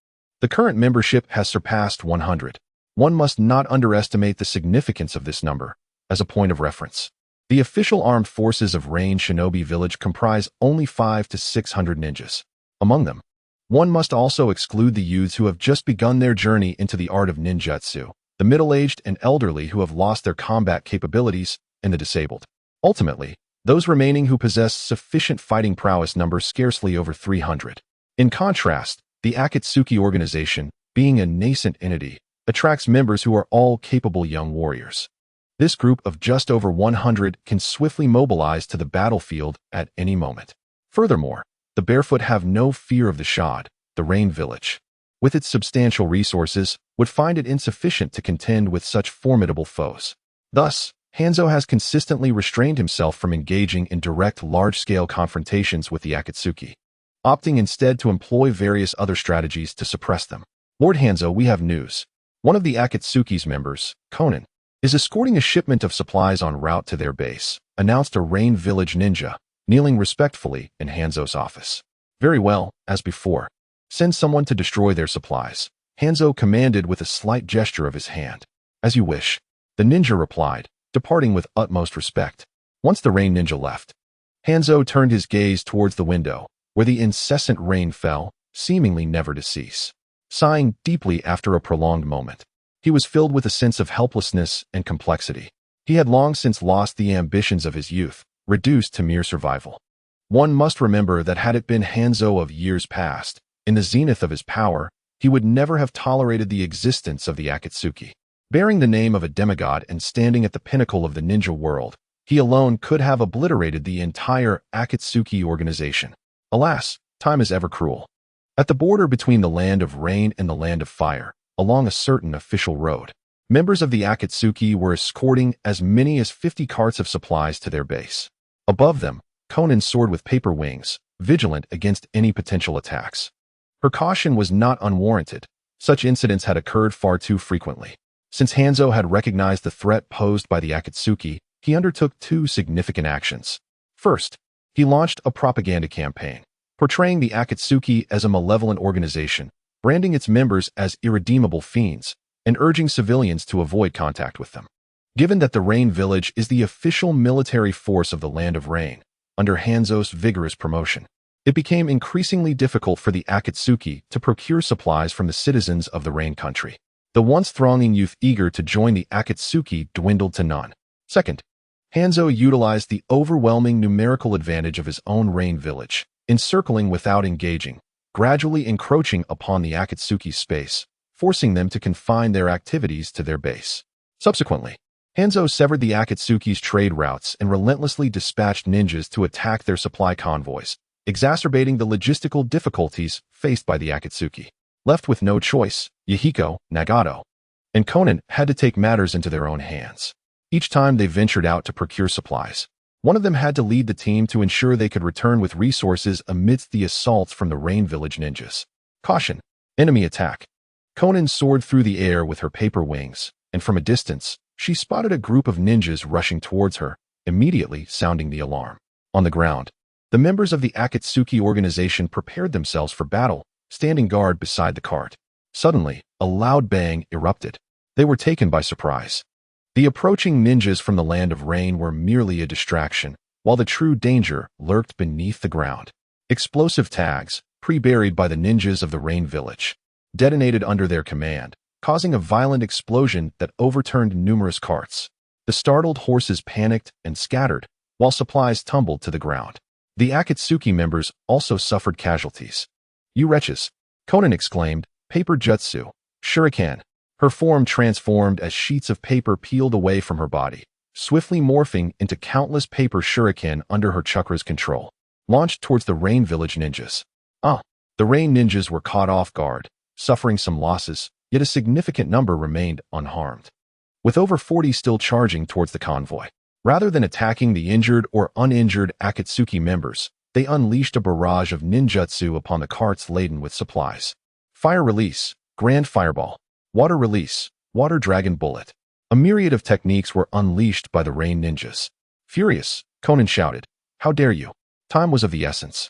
The current membership has surpassed 100. One must not underestimate the significance of this number. As a point of reference, the official armed forces of Rain Shinobi Village comprise only 500 to 600 ninjas. Among them, one must also exclude the youths who have just begun their journey into the art of ninjutsu, the middle-aged and elderly who have lost their combat capabilities, and the disabled. Ultimately, those remaining who possess sufficient fighting prowess number scarcely over 300. In contrast, the Akatsuki organization, being a nascent entity, attracts members who are all capable young warriors. This group of just over 100 can swiftly mobilize to the battlefield at any moment. Furthermore, the Barefoot have no fear of the Shad, the Rain Village, with its substantial resources, would find it insufficient to contend with such formidable foes. Thus, Hanzo has consistently restrained himself from engaging in direct large-scale confrontations with the Akatsuki, opting instead to employ various other strategies to suppress them. Lord Hanzo, we have news. One of the Akatsuki's members, Konan, is escorting a shipment of supplies en route to their base, announced a Rain Village ninja, kneeling respectfully in Hanzo's office. Very well, as before. Send someone to destroy their supplies, Hanzo commanded with a slight gesture of his hand. As you wish, the ninja replied, departing with utmost respect. Once the Rain ninja left, Hanzo turned his gaze towards the window, where the incessant rain fell, seemingly never to cease. Sighing deeply after a prolonged moment, he was filled with a sense of helplessness and complexity. He had long since lost the ambitions of his youth, reduced to mere survival. One must remember that had it been Hanzo of years past, in the zenith of his power, he would never have tolerated the existence of the Akatsuki. Bearing the name of a demigod and standing at the pinnacle of the ninja world, he alone could have obliterated the entire Akatsuki organization. Alas, time is ever cruel. At the border between the Land of Rain and the Land of Fire, along a certain official road, members of the Akatsuki were escorting as many as 50 carts of supplies to their base. Above them, Konan soared with paper wings, vigilant against any potential attacks. Her caution was not unwarranted. Such incidents had occurred far too frequently. Since Hanzo had recognized the threat posed by the Akatsuki, he undertook 2 significant actions. First, he launched a propaganda campaign, portraying the Akatsuki as a malevolent organization, branding its members as irredeemable fiends, and urging civilians to avoid contact with them. Given that the Rain Village is the official military force of the Land of Rain, under Hanzo's vigorous promotion, it became increasingly difficult for the Akatsuki to procure supplies from the citizens of the Rain country. The once thronging youth eager to join the Akatsuki dwindled to none. Second, Hanzo utilized the overwhelming numerical advantage of his own Rain Village, encircling without engaging, gradually encroaching upon the Akatsuki's space, forcing them to confine their activities to their base. Subsequently, Hanzo severed the Akatsuki's trade routes and relentlessly dispatched ninjas to attack their supply convoys, exacerbating the logistical difficulties faced by the Akatsuki. Left with no choice, Yahiko, Nagato, and Konan had to take matters into their own hands. Each time they ventured out to procure supplies, one of them had to lead the team to ensure they could return with resources amidst the assaults from the Rain Village ninjas. Caution! Enemy attack! Konan soared through the air with her paper wings, and from a distance, she spotted a group of ninjas rushing towards her, immediately sounding the alarm. On the ground, the members of the Akatsuki organization prepared themselves for battle, standing guard beside the cart. Suddenly, a loud bang erupted. They were taken by surprise. The approaching ninjas from the Land of Rain were merely a distraction, while the true danger lurked beneath the ground. Explosive tags, pre-buried by the ninjas of the Rain Village, detonated under their command, causing a violent explosion that overturned numerous carts. The startled horses panicked and scattered, while supplies tumbled to the ground. The Akatsuki members also suffered casualties. "You wretches!" Konan exclaimed, "Paper jutsu, shuriken." Her form transformed as sheets of paper peeled away from her body, swiftly morphing into countless paper shuriken under her chakra's control, launched towards the Rain Village ninjas. The Rain ninjas were caught off guard, suffering some losses, yet a significant number remained unharmed. With over 40 still charging towards the convoy, rather than attacking the injured or uninjured Akatsuki members, they unleashed a barrage of ninjutsu upon the carts laden with supplies. Fire release, grand fireball, water release, water dragon bullet. A myriad of techniques were unleashed by the Rain ninjas. Furious, Konan shouted, "How dare you!" Time was of the essence,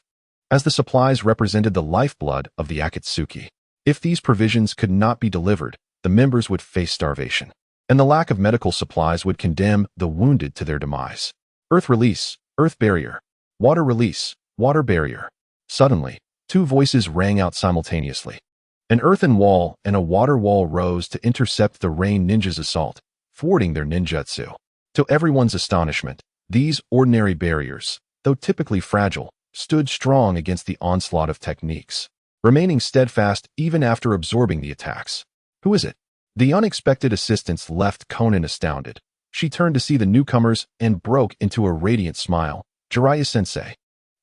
as the supplies represented the lifeblood of the Akatsuki. If these provisions could not be delivered, the members would face starvation, and the lack of medical supplies would condemn the wounded to their demise. Earth release, earth barrier. Water release, water barrier. Suddenly, two voices rang out simultaneously. An earthen wall and a water wall rose to intercept the Rain ninjas' assault, thwarting their ninjutsu. To everyone's astonishment, these ordinary barriers, though typically fragile, stood strong against the onslaught of techniques, remaining steadfast even after absorbing the attacks. "Who is it?" The unexpected assistance left Konan astounded. She turned to see the newcomers and broke into a radiant smile. Jiraiya-sensei.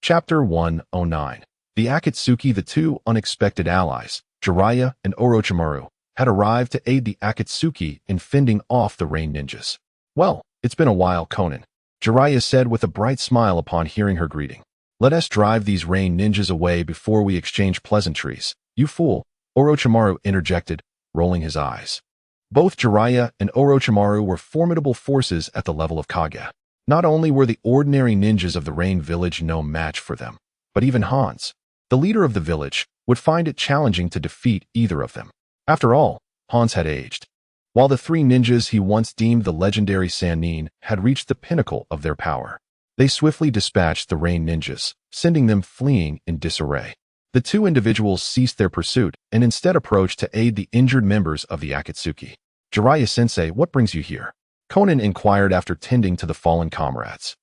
Chapter 109. The Akatsuki. The two unexpected allies, Jiraiya and Orochimaru, had arrived to aid the Akatsuki in fending off the Rain ninjas. "Well, it's been a while, Konan," Jiraiya said with a bright smile upon hearing her greeting. "Let us drive these Rain ninjas away before we exchange pleasantries." "You fool," Orochimaru interjected, rolling his eyes. Both Jiraiya and Orochimaru were formidable forces at the level of Kage. Not only were the ordinary ninjas of the Rain Village no match for them, but even Hans, the leader of the village, would find it challenging to defeat either of them. After all, Hans had aged, while the three ninjas he once deemed the legendary Sannin had reached the pinnacle of their power. They swiftly dispatched the Rain ninjas, sending them fleeing in disarray. The two individuals ceased their pursuit and instead approached to aid the injured members of the Akatsuki. "Jiraiya-sensei, what brings you here?" Konan inquired after tending to the fallen comrades.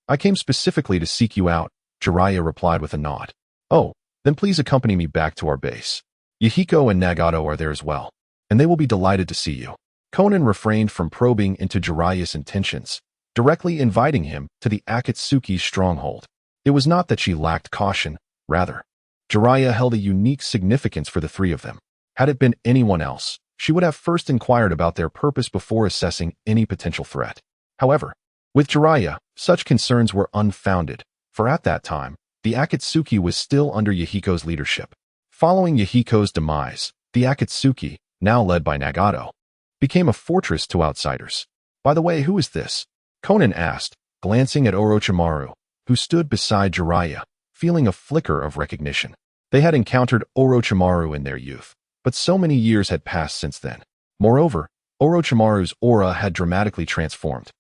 "I came specifically to seek you out," Jiraiya replied with a nod. "Oh, then please accompany me back to our base. Yahiko and Nagato are there as well, and they will be delighted to see you." Konan refrained from probing into Jiraiya's intentions, directly inviting him to the Akatsuki's stronghold. It was not that she lacked caution, rather, Jiraiya held a unique significance for the three of them. Had it been anyone else, she would have first inquired about their purpose before assessing any potential threat. However, with Jiraiya, such concerns were unfounded, for at that time, the Akatsuki was still under Yahiko's leadership. Following Yahiko's demise, the Akatsuki, now led by Nagato, became a fortress to outsiders. "By the way, who is this?" Konan asked, glancing at Orochimaru, who stood beside Jiraiya, feeling a flicker of recognition. They had encountered Orochimaru in their youth, but so many years had passed since then. Moreover, Orochimaru's aura had dramatically transformed,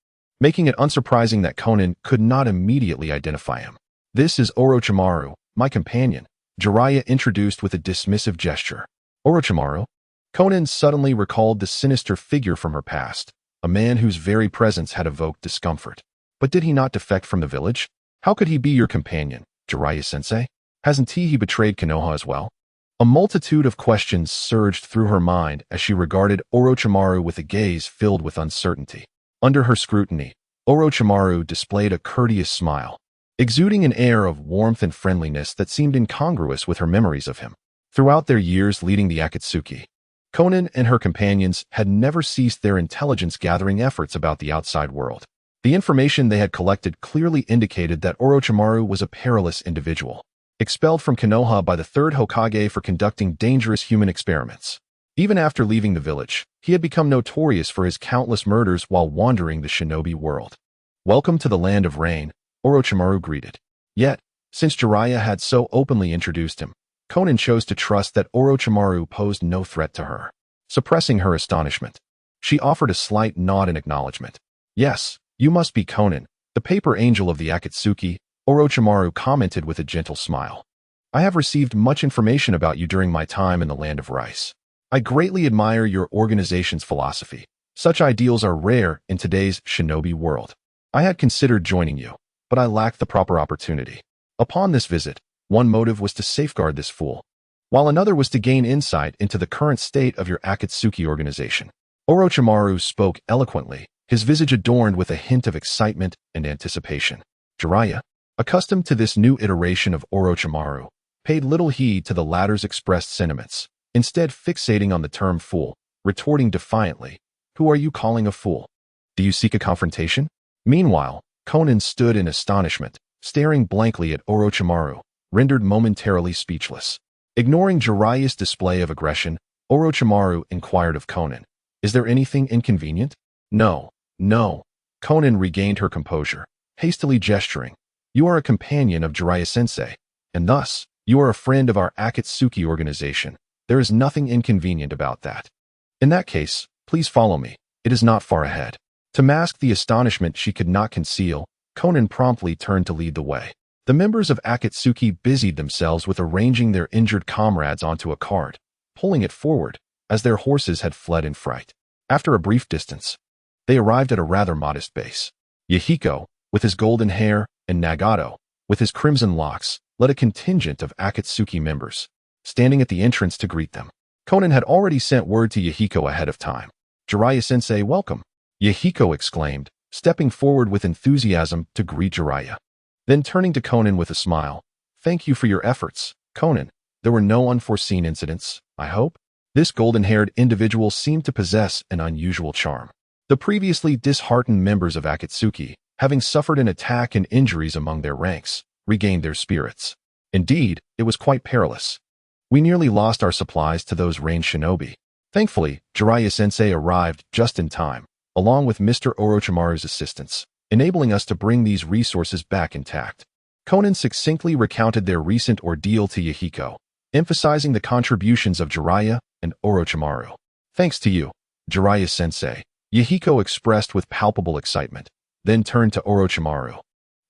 making it unsurprising that Konan could not immediately identify him. "This is Orochimaru, my companion," Jiraiya introduced with a dismissive gesture. "Orochimaru?" Konan suddenly recalled the sinister figure from her past, a man whose very presence had evoked discomfort. But did he not defect from the village? How could he be your companion, Jiraiya-sensei? Hasn't he betrayed Konoha as well? A multitude of questions surged through her mind as she regarded Orochimaru with a gaze filled with uncertainty. Under her scrutiny, Orochimaru displayed a courteous smile, exuding an air of warmth and friendliness that seemed incongruous with her memories of him. Throughout their years leading the Akatsuki, Konan and her companions had never ceased their intelligence-gathering efforts about the outside world. The information they had collected clearly indicated that Orochimaru was a perilous individual, expelled from Konoha by the Third Hokage for conducting dangerous human experiments. Even after leaving the village, he had become notorious for his countless murders while wandering the shinobi world. Welcome to the land of rain, Orochimaru greeted. Yet, since Jiraiya had so openly introduced him, Konan chose to trust that Orochimaru posed no threat to her. Suppressing her astonishment, she offered a slight nod in acknowledgement. Yes, you must be Konan, the paper angel of the Akatsuki, Orochimaru commented with a gentle smile. I have received much information about you during my time in the land of rice. I greatly admire your organization's philosophy. Such ideals are rare in today's shinobi world. I had considered joining you, but I lacked the proper opportunity. Upon this visit, one motive was to safeguard this fool, while another was to gain insight into the current state of your Akatsuki organization. Orochimaru spoke eloquently, his visage adorned with a hint of excitement and anticipation. Jiraiya, accustomed to this new iteration of Orochimaru, paid little heed to the latter's expressed sentiments, instead fixating on the term fool, retorting defiantly, "Who are you calling a fool? Do you seek a confrontation?" Meanwhile, Konan stood in astonishment, staring blankly at Orochimaru, rendered momentarily speechless. Ignoring Jiraiya's display of aggression, Orochimaru inquired of Konan, "Is there anything inconvenient?" No. Konan regained her composure, hastily gesturing. "You are a companion of Jiraiya-sensei, and thus, you are a friend of our Akatsuki organization. There is nothing inconvenient about that. In that case, please follow me. It is not far ahead." To mask the astonishment she could not conceal, Konan promptly turned to lead the way. The members of Akatsuki busied themselves with arranging their injured comrades onto a cart, pulling it forward, as their horses had fled in fright. After a brief distance, they arrived at a rather modest base. Yahiko, with his golden hair, and Nagato, with his crimson locks, led a contingent of Akatsuki members, standing at the entrance to greet them. Konan had already sent word to Yahiko ahead of time. "Jiraiya-sensei, welcome," Yahiko exclaimed, stepping forward with enthusiasm to greet Jiraiya. Then turning to Konan with a smile, "Thank you for your efforts, Konan. There were no unforeseen incidents, I hope?" This golden-haired individual seemed to possess an unusual charm. The previously disheartened members of Akatsuki, having suffered an attack and injuries among their ranks, regained their spirits. Indeed, it was quite perilous. We nearly lost our supplies to those range shinobi. Thankfully, Jiraiya-sensei arrived just in time, along with Mr. Orochimaru's assistance, enabling us to bring these resources back intact. Konan succinctly recounted their recent ordeal to Yahiko, emphasizing the contributions of Jiraiya and Orochimaru. "Thanks to you, Jiraiya-sensei," Yahiko expressed with palpable excitement, then turned to Orochimaru.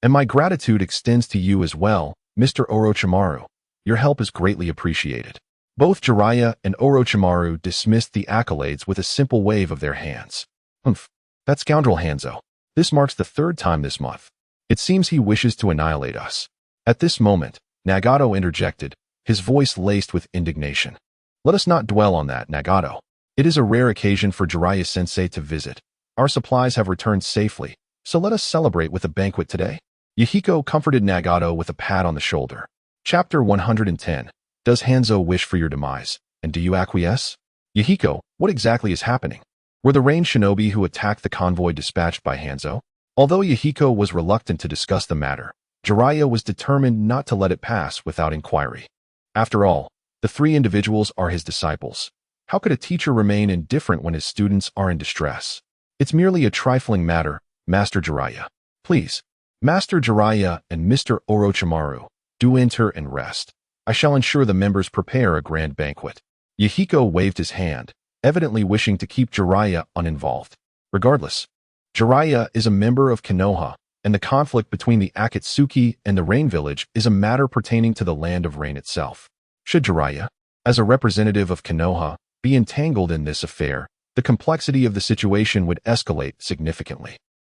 "And my gratitude extends to you as well, Mr. Orochimaru. Your help is greatly appreciated." Both Jiraiya and Orochimaru dismissed the accolades with a simple wave of their hands. "Humph, that scoundrel Hanzo. This marks the third time this month. It seems he wishes to annihilate us." At this moment, Nagato interjected, his voice laced with indignation. "Let us not dwell on that, Nagato. It is a rare occasion for Jiraiya-sensei to visit. Our supplies have returned safely, so let us celebrate with a banquet today." Yahiko comforted Nagato with a pat on the shoulder. Chapter 110. Does Hanzo wish for your demise, and do you acquiesce? Yahiko, what exactly is happening? Were the range shinobi who attacked the convoy dispatched by Hanzo? Although Yahiko was reluctant to discuss the matter, Jiraiya was determined not to let it pass without inquiry. After all, the three individuals are his disciples. How could a teacher remain indifferent when his students are in distress? It's merely a trifling matter, Master Jiraiya. Please, Master Jiraiya and Mr. Orochimaru, do enter and rest. I shall ensure the members prepare a grand banquet. Yahiko waved his hand, evidently wishing to keep Jiraiya uninvolved. Regardless, Jiraiya is a member of Konoha, and the conflict between the Akatsuki and the Rain Village is a matter pertaining to the Land of Rain itself. Should Jiraiya, as a representative of Konoha, be entangled in this affair, the complexity of the situation would escalate significantly.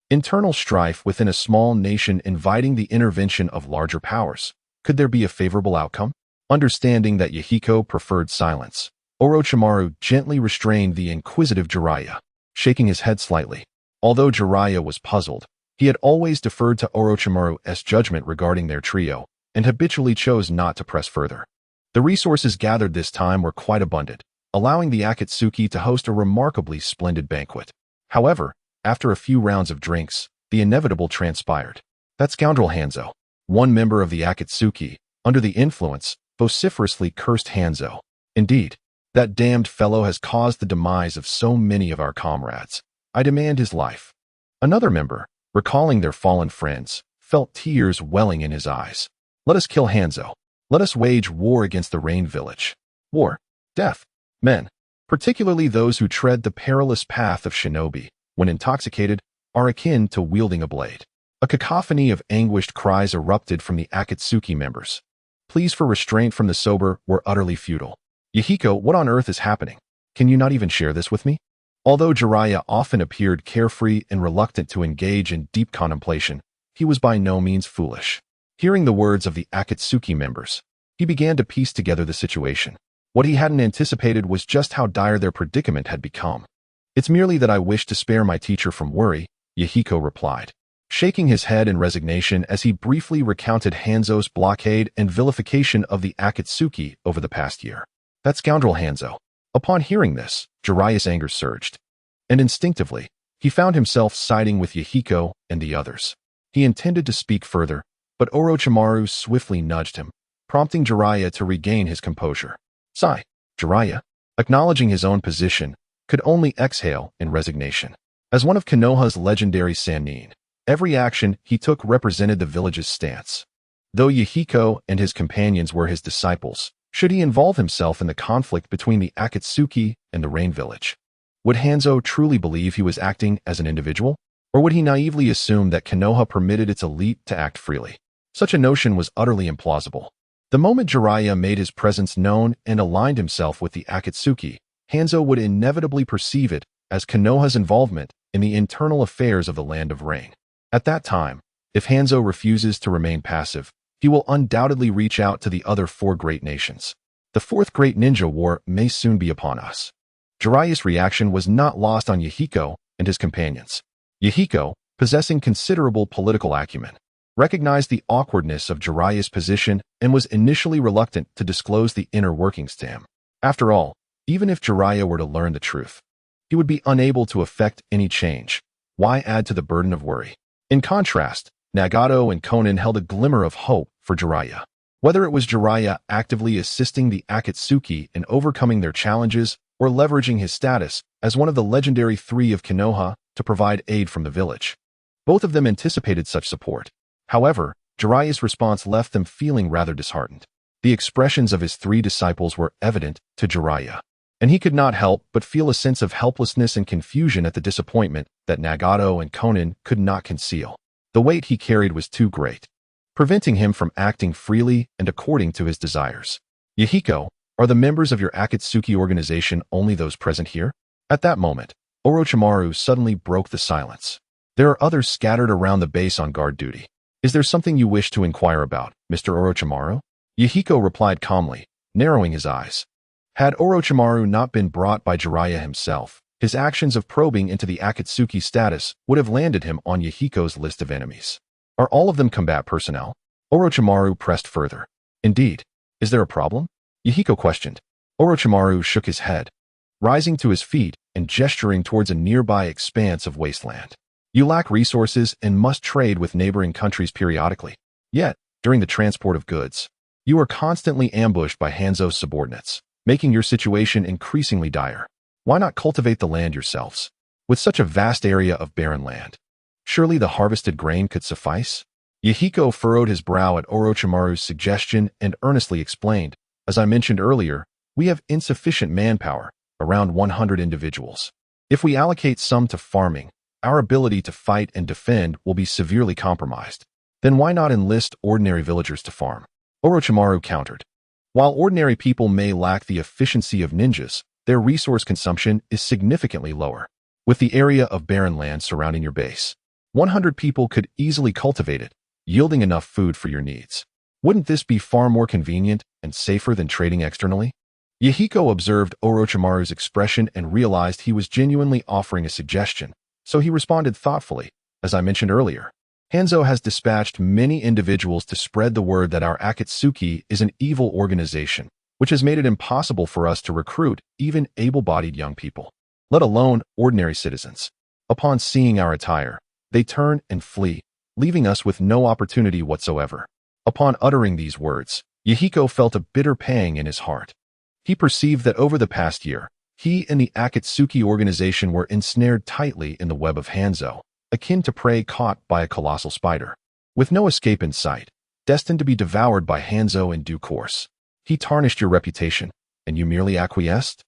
Internal strife within a small nation inviting the intervention of larger powers. Could there be a favorable outcome? Understanding that Yahiko preferred silence, Orochimaru gently restrained the inquisitive Jiraiya, shaking his head slightly. Although Jiraiya was puzzled, he had always deferred to Orochimaru's judgment regarding their trio, and habitually chose not to press further. The resources gathered this time were quite abundant, allowing the Akatsuki to host a remarkably splendid banquet. However, after a few rounds of drinks, the inevitable transpired. That scoundrel Hanzo, one member of the Akatsuki, under the influence, vociferously cursed Hanzo. Indeed, that damned fellow has caused the demise of so many of our comrades. I demand his life. Another member, recalling their fallen friends, felt tears welling in his eyes. Let us kill Hanzo. Let us wage war against the Rain Village. War, death, men, particularly those who tread the perilous path of shinobi, when intoxicated, are akin to wielding a blade. A cacophony of anguished cries erupted from the Akatsuki members. Pleas for restraint from the sober were utterly futile. Yahiko, what on earth is happening? Can you not even share this with me? Although Jiraiya often appeared carefree and reluctant to engage in deep contemplation, he was by no means foolish. Hearing the words of the Akatsuki members, he began to piece together the situation. What he hadn't anticipated was just how dire their predicament had become. It's merely that I wish to spare my teacher from worry, Yahiko replied, shaking his head in resignation as he briefly recounted Hanzo's blockade and vilification of the Akatsuki over the past year. That scoundrel Hanzo. Upon hearing this, Jiraiya's anger surged, and instinctively, he found himself siding with Yahiko and the others. He intended to speak further, but Orochimaru swiftly nudged him, prompting Jiraiya to regain his composure. Sigh. Jiraiya, acknowledging his own position, could only exhale in resignation. As one of Konoha's legendary Sannin, every action he took represented the village's stance. Though Yahiko and his companions were his disciples, should he involve himself in the conflict between the Akatsuki and the Rain Village? Would Hanzo truly believe he was acting as an individual? Or would he naively assume that Konoha permitted its elite to act freely? Such a notion was utterly implausible. The moment Jiraiya made his presence known and aligned himself with the Akatsuki, Hanzo would inevitably perceive it as Konoha's involvement in the internal affairs of the Land of Rain. At that time, if Hanzo refuses to remain passive, he will undoubtedly reach out to the other four great nations. The Fourth Great Ninja War may soon be upon us. Jiraiya's reaction was not lost on Yahiko and his companions. Yahiko, possessing considerable political acumen, recognized the awkwardness of Jiraiya's position and was initially reluctant to disclose the inner workings to him. After all, even if Jiraiya were to learn the truth, he would be unable to effect any change. Why add to the burden of worry? In contrast, Nagato and Konan held a glimmer of hope for Jiraiya. Whether it was Jiraiya actively assisting the Akatsuki in overcoming their challenges or leveraging his status as one of the legendary three of Konoha to provide aid from the village, both of them anticipated such support. However, Jiraiya's response left them feeling rather disheartened. The expressions of his three disciples were evident to Jiraiya, and he could not help but feel a sense of helplessness and confusion at the disappointment that Nagato and Konan could not conceal. The weight he carried was too great, preventing him from acting freely and according to his desires. Yahiko, are the members of your Akatsuki organization only those present here? At that moment, Orochimaru suddenly broke the silence. There are others scattered around the base on guard duty. Is there something you wish to inquire about, Mr. Orochimaru? Yahiko replied calmly, narrowing his eyes. Had Orochimaru not been brought by Jiraiya himself, his actions of probing into the Akatsuki status would have landed him on Yahiko's list of enemies. Are all of them combat personnel? Orochimaru pressed further. Indeed. Is there a problem? Yahiko questioned. Orochimaru shook his head, rising to his feet and gesturing towards a nearby expanse of wasteland. You lack resources and must trade with neighboring countries periodically. Yet, during the transport of goods, you are constantly ambushed by Hanzo's subordinates, making your situation increasingly dire. Why not cultivate the land yourselves? With such a vast area of barren land, surely the harvested grain could suffice? Yahiko furrowed his brow at Orochimaru's suggestion and earnestly explained, as I mentioned earlier, we have insufficient manpower, around 100 individuals. If we allocate some to farming, our ability to fight and defend will be severely compromised. Then why not enlist ordinary villagers to farm? Orochimaru countered. While ordinary people may lack the efficiency of ninjas, their resource consumption is significantly lower. With the area of barren land surrounding your base, 100 people could easily cultivate it, yielding enough food for your needs. Wouldn't this be far more convenient and safer than trading externally? Yahiko observed Orochimaru's expression and realized he was genuinely offering a suggestion, so he responded thoughtfully. As I mentioned earlier, Hanzo has dispatched many individuals to spread the word that our Akatsuki is an evil organization, which has made it impossible for us to recruit even able-bodied young people, let alone ordinary citizens. Upon seeing our attire, they turn and flee, leaving us with no opportunity whatsoever. Upon uttering these words, Yahiko felt a bitter pang in his heart. He perceived that over the past year, he and the Akatsuki organization were ensnared tightly in the web of Hanzo, akin to prey caught by a colossal spider. With no escape in sight, destined to be devoured by Hanzo in due course. He tarnished your reputation, and you merely acquiesced?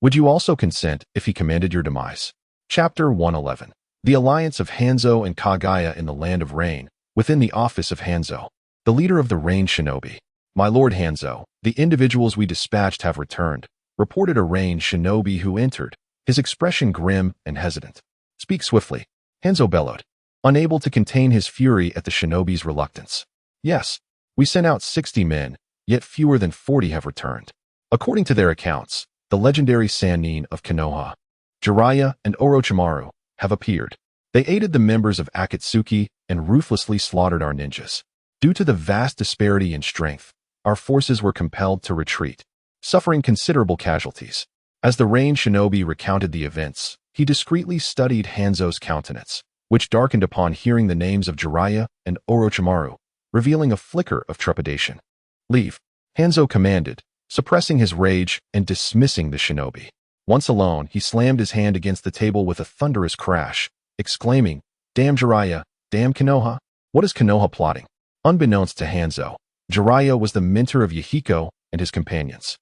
Would you also consent if he commanded your demise? Chapter 111. The Alliance of Hanzo and Kagaya in the Land of Rain, within the office of Hanzo, the leader of the Rain Shinobi. My lord Hanzo, the individuals we dispatched have returned, reported a Rain Shinobi who entered, his expression grim and hesitant. Speak swiftly, Hanzo bellowed, unable to contain his fury at the shinobi's reluctance. Yes, we sent out 60 men, yet fewer than 40 have returned. According to their accounts, the legendary Sannin of Konoha, Jiraiya and Orochimaru, have appeared. They aided the members of Akatsuki and ruthlessly slaughtered our ninjas. Due to the vast disparity in strength, our forces were compelled to retreat, suffering considerable casualties. As the Rain Shinobi recounted the events, he discreetly studied Hanzo's countenance, which darkened upon hearing the names of Jiraiya and Orochimaru, revealing a flicker of trepidation. Leave, Hanzo commanded, suppressing his rage and dismissing the shinobi. Once alone, he slammed his hand against the table with a thunderous crash, exclaiming, Damn Jiraiya, damn Konoha, what is Konoha plotting? Unbeknownst to Hanzo, Jiraiya was the mentor of Yahiko and his companions.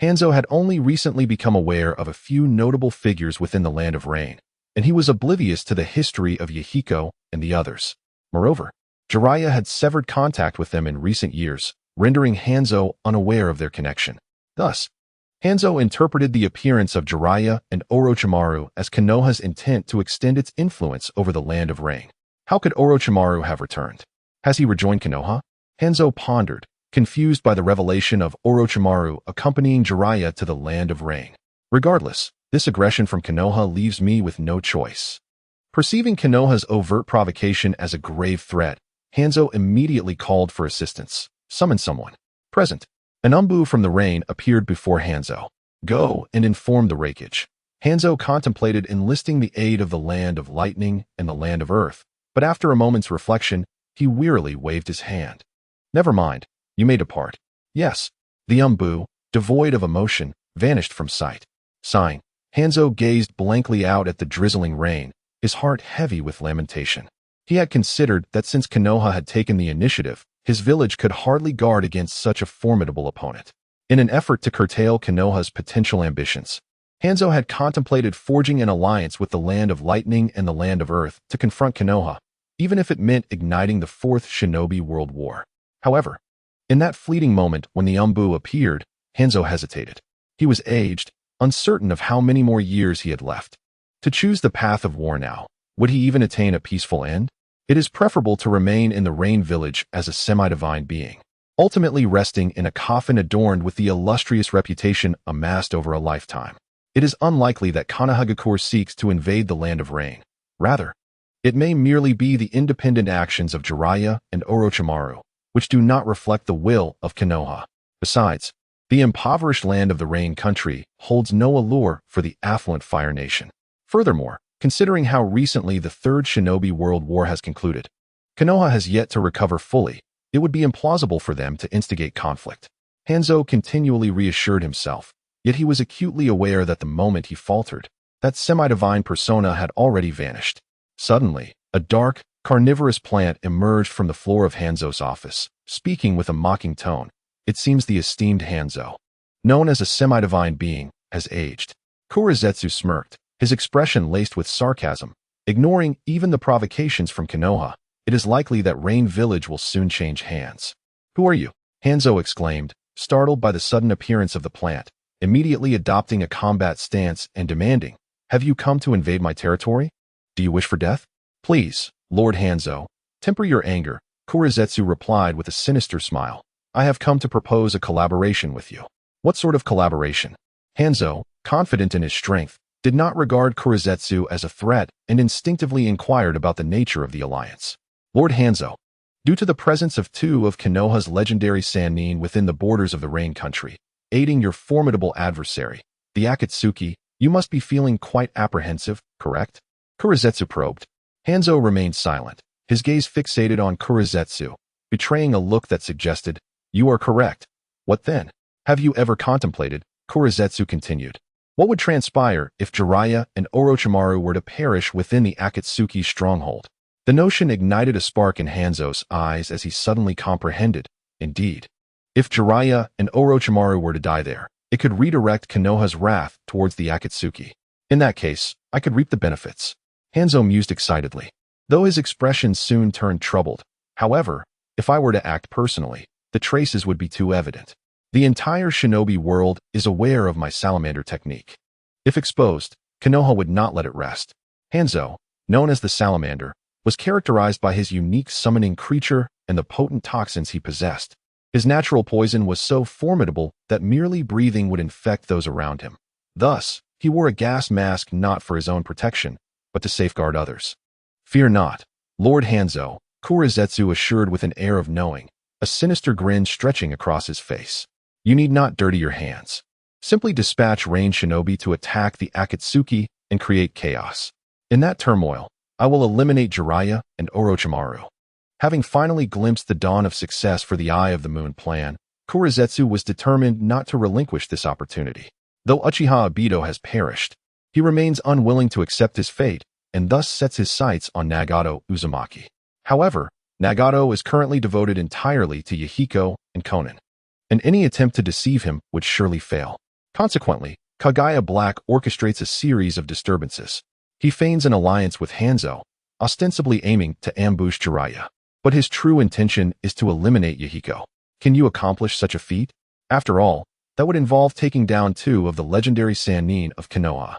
Hanzo had only recently become aware of a few notable figures within the Land of Rain, and he was oblivious to the history of Yahiko and the others. Moreover, Jiraiya had severed contact with them in recent years, rendering Hanzo unaware of their connection. Thus, Hanzo interpreted the appearance of Jiraiya and Orochimaru as Konoha's intent to extend its influence over the Land of Rain. How could Orochimaru have returned? Has he rejoined Konoha? Hanzo pondered, confused by the revelation of Orochimaru accompanying Jiraiya to the Land of Rain. Regardless, this aggression from Konoha leaves me with no choice. Perceiving Konoha's overt provocation as a grave threat, Hanzo immediately called for assistance. Summon someone. Present. An Umbu from the Rain appeared before Hanzo. Go and inform the Raikage. Hanzo contemplated enlisting the aid of the Land of Lightning and the Land of Earth, but after a moment's reflection, he wearily waved his hand. Never mind, you may depart. Yes. The Umbu, devoid of emotion, vanished from sight. Sighing, Hanzo gazed blankly out at the drizzling rain, his heart heavy with lamentation. He had considered that since Konoha had taken the initiative, his village could hardly guard against such a formidable opponent. In an effort to curtail Konoha's potential ambitions, Hanzo had contemplated forging an alliance with the Land of Lightning and the Land of Earth to confront Konoha, even if it meant igniting the Fourth Shinobi World War. However, in that fleeting moment when the Umbu appeared, Hanzo hesitated. He was aged, uncertain of how many more years he had left. To choose the path of war now, would he even attain a peaceful end? It is preferable to remain in the Rain Village as a semi-divine being, ultimately resting in a coffin adorned with the illustrious reputation amassed over a lifetime. It is unlikely that Konohagakure seeks to invade the Land of Rain. Rather, it may merely be the independent actions of Jiraiya and Orochimaru, which do not reflect the will of Konoha. Besides, the impoverished land of the Rain country holds no allure for the affluent Fire Nation. Furthermore, considering how recently the Third Shinobi World War has concluded, Konoha has yet to recover fully. It would be implausible for them to instigate conflict. Hanzo continually reassured himself, yet he was acutely aware that the moment he faltered, that semi-divine persona had already vanished. Suddenly, a dark, carnivorous plant emerged from the floor of Hanzo's office, speaking with a mocking tone. It seems the esteemed Hanzo, known as a semi-divine being, has aged. Kurizetsu smirked, his expression laced with sarcasm. Ignoring even the provocations from Konoha, it is likely that Rain Village will soon change hands. Who are you? Hanzo exclaimed, startled by the sudden appearance of the plant, immediately adopting a combat stance and demanding, Have you come to invade my territory? Do you wish for death? Please, Lord Hanzo, temper your anger, Kurizetsu replied with a sinister smile. I have come to propose a collaboration with you. What sort of collaboration? Hanzo, confident in his strength, did not regard Kurizetsu as a threat and instinctively inquired about the nature of the alliance. Lord Hanzo, due to the presence of two of Konoha's legendary Sannin within the borders of the Rain Country, aiding your formidable adversary, the Akatsuki, you must be feeling quite apprehensive, correct? Kurizetsu probed. Hanzo remained silent, his gaze fixated on Kurizetsu, betraying a look that suggested, you are correct. What then? Have you ever contemplated? Kurizetsu continued. What would transpire if Jiraiya and Orochimaru were to perish within the Akatsuki stronghold? The notion ignited a spark in Hanzo's eyes as he suddenly comprehended. Indeed, if Jiraiya and Orochimaru were to die there, it could redirect Konoha's wrath towards the Akatsuki. In that case, I could reap the benefits. Hanzo mused excitedly, though his expression soon turned troubled. However, if I were to act personally, the traces would be too evident. The entire shinobi world is aware of my salamander technique. If exposed, Konoha would not let it rest. Hanzo, known as the salamander, was characterized by his unique summoning creature and the potent toxins he possessed. His natural poison was so formidable that merely breathing would infect those around him. Thus, he wore a gas mask not for his own protection, but to safeguard others. Fear not, Lord Hanzo, Kurizetsu assured with an air of knowing, a sinister grin stretching across his face. You need not dirty your hands. Simply dispatch Rain Shinobi to attack the Akatsuki and create chaos. In that turmoil, I will eliminate Jiraiya and Orochimaru. Having finally glimpsed the dawn of success for the Eye of the Moon plan, Kurizetsu was determined not to relinquish this opportunity. Though Uchiha Obito has perished, he remains unwilling to accept his fate and thus sets his sights on Nagato Uzumaki. However, Nagato is currently devoted entirely to Yahiko and Konan, and any attempt to deceive him would surely fail. Consequently, Kagaya Black orchestrates a series of disturbances. He feigns an alliance with Hanzo, ostensibly aiming to ambush Jiraiya, but his true intention is to eliminate Yahiko. Can you accomplish such a feat? After all, that would involve taking down two of the legendary Sannin of Konoha.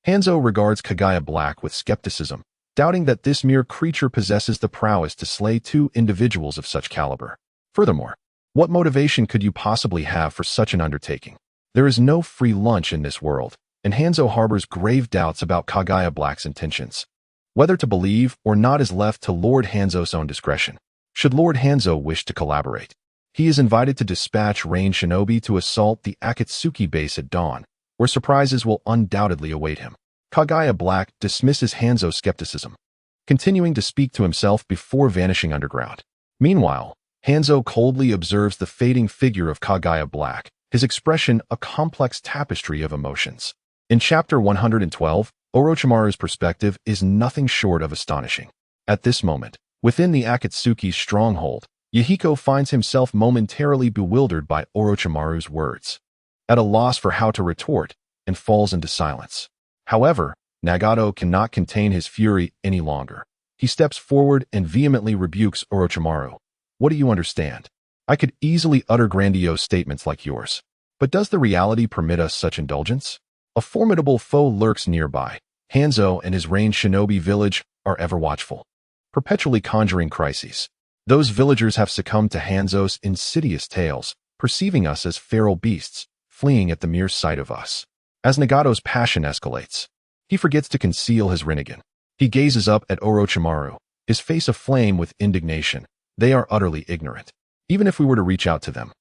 Hanzo regards Kagaya Black with skepticism, doubting that this mere creature possesses the prowess to slay two individuals of such caliber. Furthermore, what motivation could you possibly have for such an undertaking? There is no free lunch in this world, and Hanzo harbors grave doubts about Kagaya Black's intentions. Whether to believe or not is left to Lord Hanzo's own discretion. Should Lord Hanzo wish to collaborate, he is invited to dispatch Rain Shinobi to assault the Akatsuki base at dawn, where surprises will undoubtedly await him. Kagaya Black dismisses Hanzo's skepticism, continuing to speak to himself before vanishing underground. Meanwhile, Hanzo coldly observes the fading figure of Kagaya Black, his expression a complex tapestry of emotions. In Chapter 112, Orochimaru's perspective is nothing short of astonishing. At this moment, within the Akatsuki's stronghold, Yahiko finds himself momentarily bewildered by Orochimaru's words, at a loss for how to retort, and falls into silence. However, Nagato cannot contain his fury any longer. He steps forward and vehemently rebukes Orochimaru. What do you understand? I could easily utter grandiose statements like yours. But does the reality permit us such indulgence? A formidable foe lurks nearby. Hanzo and his Rain Shinobi village are ever watchful, perpetually conjuring crises. Those villagers have succumbed to Hanzo's insidious tales, perceiving us as feral beasts, fleeing at the mere sight of us. As Nagato's passion escalates, he forgets to conceal his Rinnegan. He gazes up at Orochimaru, his face aflame with indignation. They are utterly ignorant. Even if we were to reach out to them,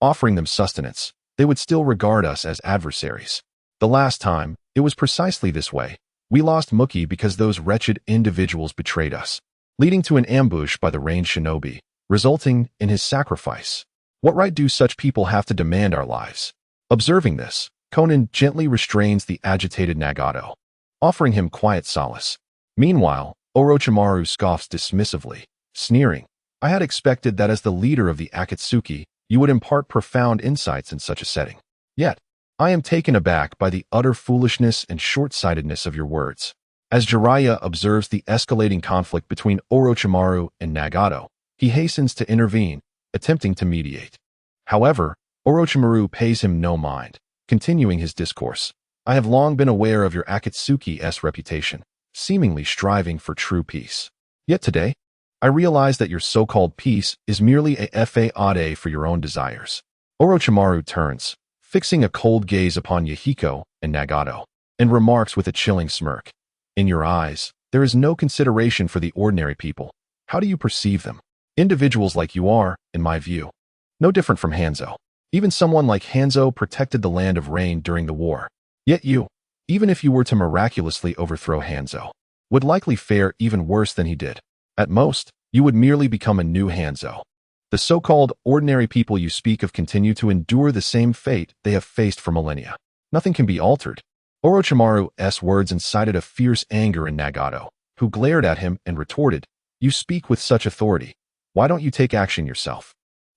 offering them sustenance, they would still regard us as adversaries. The last time, it was precisely this way. We lost Mookie because those wretched individuals betrayed us, leading to an ambush by the Rain Shinobi, resulting in his sacrifice. What right do such people have to demand our lives? Observing this, Konan gently restrains the agitated Nagato, offering him quiet solace. Meanwhile, Orochimaru scoffs dismissively, sneering, I had expected that as the leader of the Akatsuki, you would impart profound insights in such a setting. Yet, I am taken aback by the utter foolishness and short-sightedness of your words. As Jiraiya observes the escalating conflict between Orochimaru and Nagato, he hastens to intervene, attempting to mediate. However, Orochimaru pays him no mind, continuing his discourse. I have long been aware of your Akatsuki's reputation, seemingly striving for true peace. Yet today, I realize that your so-called peace is merely a fade for your own desires. Orochimaru turns, fixing a cold gaze upon Yahiko and Nagato, and remarks with a chilling smirk. In your eyes, there is no consideration for the ordinary people. How do you perceive them? Individuals like you are, in my view. No different from Hanzo. Even someone like Hanzo protected the land of rain during the war. Yet you, even if you were to miraculously overthrow Hanzo, would likely fare even worse than he did. At most, you would merely become a new Hanzo. The so-called ordinary people you speak of continue to endure the same fate they have faced for millennia. Nothing can be altered. Orochimaru's words incited a fierce anger in Nagato, who glared at him and retorted, "You speak with such authority. Why don't you take action yourself?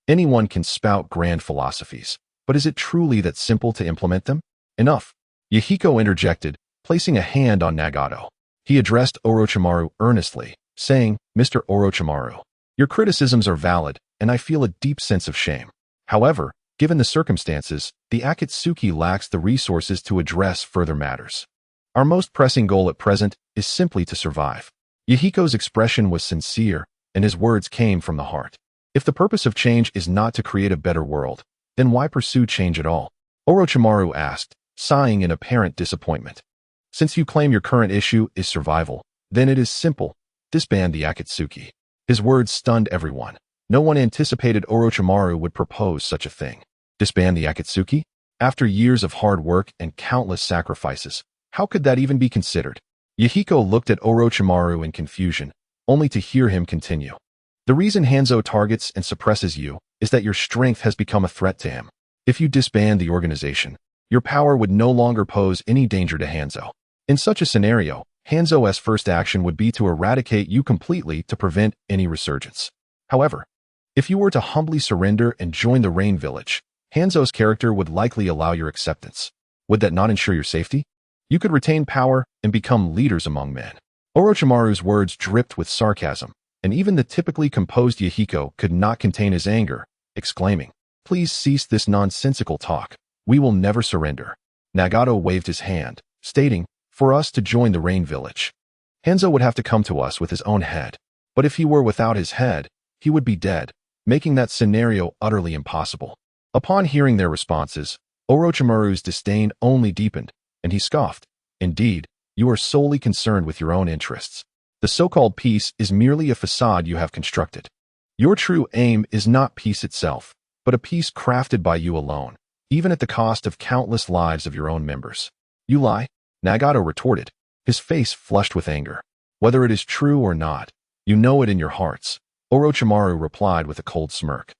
Anyone can spout grand philosophies, but is it truly that simple to implement them?" Enough. Yahiko interjected, placing a hand on Nagato. He addressed Orochimaru earnestly, saying, "Mr. Orochimaru, your criticisms are valid, and I feel a deep sense of shame. However, given the circumstances, the Akatsuki lacks the resources to address further matters. Our most pressing goal at present is simply to survive." Yahiko's expression was sincere, and his words came from the heart. If the purpose of change is not to create a better world, then why pursue change at all? Orochimaru asked, sighing in apparent disappointment. Since you claim your current issue is survival, then it is simple. Disband the Akatsuki. His words stunned everyone. No one anticipated Orochimaru would propose such a thing. Disband the Akatsuki? After years of hard work and countless sacrifices, how could that even be considered? Yahiko looked at Orochimaru in confusion, only to hear him continue. The reason Hanzo targets and suppresses you is that your strength has become a threat to him. If you disband the organization, your power would no longer pose any danger to Hanzo. In such a scenario, Hanzo's first action would be to eradicate you completely to prevent any resurgence. However, if you were to humbly surrender and join the Rain Village, Hanzo's character would likely allow your acceptance. Would that not ensure your safety? You could retain power and become leaders among men. Orochimaru's words dripped with sarcasm, and even the typically composed Yahiko could not contain his anger, exclaiming, "Please cease this nonsensical talk. We will never surrender." Nagato waved his hand, stating, "For us to join the Rain Village, Hanzo would have to come to us with his own head. But if he were without his head, he would be dead, making that scenario utterly impossible." Upon hearing their responses, Orochimaru's disdain only deepened, and he scoffed, "Indeed, you are solely concerned with your own interests. The so-called peace is merely a facade you have constructed. Your true aim is not peace itself, but a peace crafted by you alone, even at the cost of countless lives of your own members." "You lie," Nagato retorted, his face flushed with anger. "Whether it is true or not, you know it in your hearts," Orochimaru replied with a cold smirk.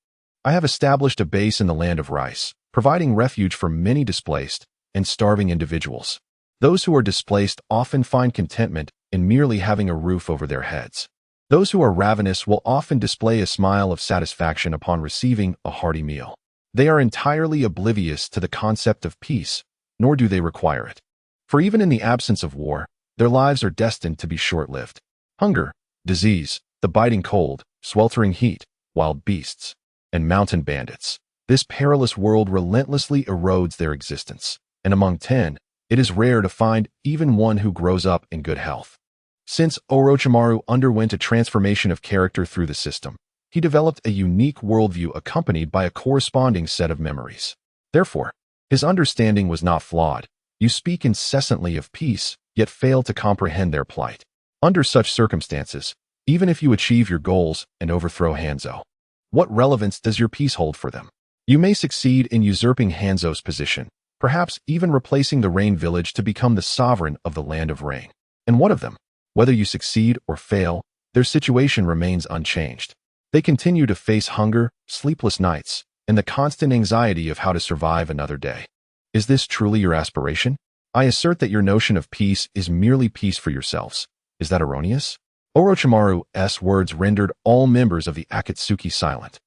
"I have established a base in the land of rice, providing refuge for many displaced and starving individuals. Those who are displaced often find contentment in merely having a roof over their heads. Those who are ravenous will often display a smile of satisfaction upon receiving a hearty meal. They are entirely oblivious to the concept of peace, nor do they require it. For even in the absence of war, their lives are destined to be short-lived. Hunger, disease, the biting cold, sweltering heat, wild beasts, and mountain bandits. This perilous world relentlessly erodes their existence, and among 10, it is rare to find even one who grows up in good health." Since Orochimaru underwent a transformation of character through the system, he developed a unique worldview accompanied by a corresponding set of memories. Therefore, his understanding was not flawed. You speak incessantly of peace, yet fail to comprehend their plight. Under such circumstances, even if you achieve your goals and overthrow Hanzo, what relevance does your peace hold for them? You may succeed in usurping Hanzo's position, perhaps even replacing the Rain Village to become the sovereign of the Land of Rain. And what of them? Whether you succeed or fail, their situation remains unchanged. They continue to face hunger, sleepless nights, and the constant anxiety of how to survive another day. Is this truly your aspiration? I assert that your notion of peace is merely peace for yourselves. Is that erroneous? Orochimaru's words rendered all members of the Akatsuki silent,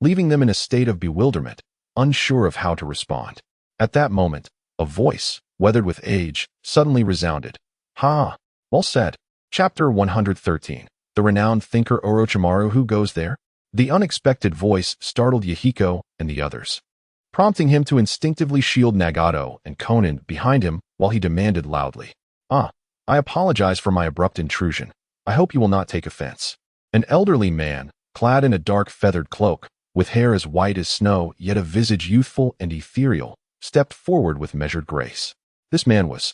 leaving them in a state of bewilderment, unsure of how to respond. At that moment, a voice, weathered with age, suddenly resounded. "Ha! Well said." Chapter 113. The renowned thinker Orochimaru who goes there? The unexpected voice startled Yahiko and the others, prompting him to instinctively shield Nagato and Konan behind him while he demanded loudly, I apologize for my abrupt intrusion. I hope you will not take offense. An elderly man, clad in a dark feathered cloak, with hair as white as snow yet a visage youthful and ethereal, stepped forward with measured grace. This man was,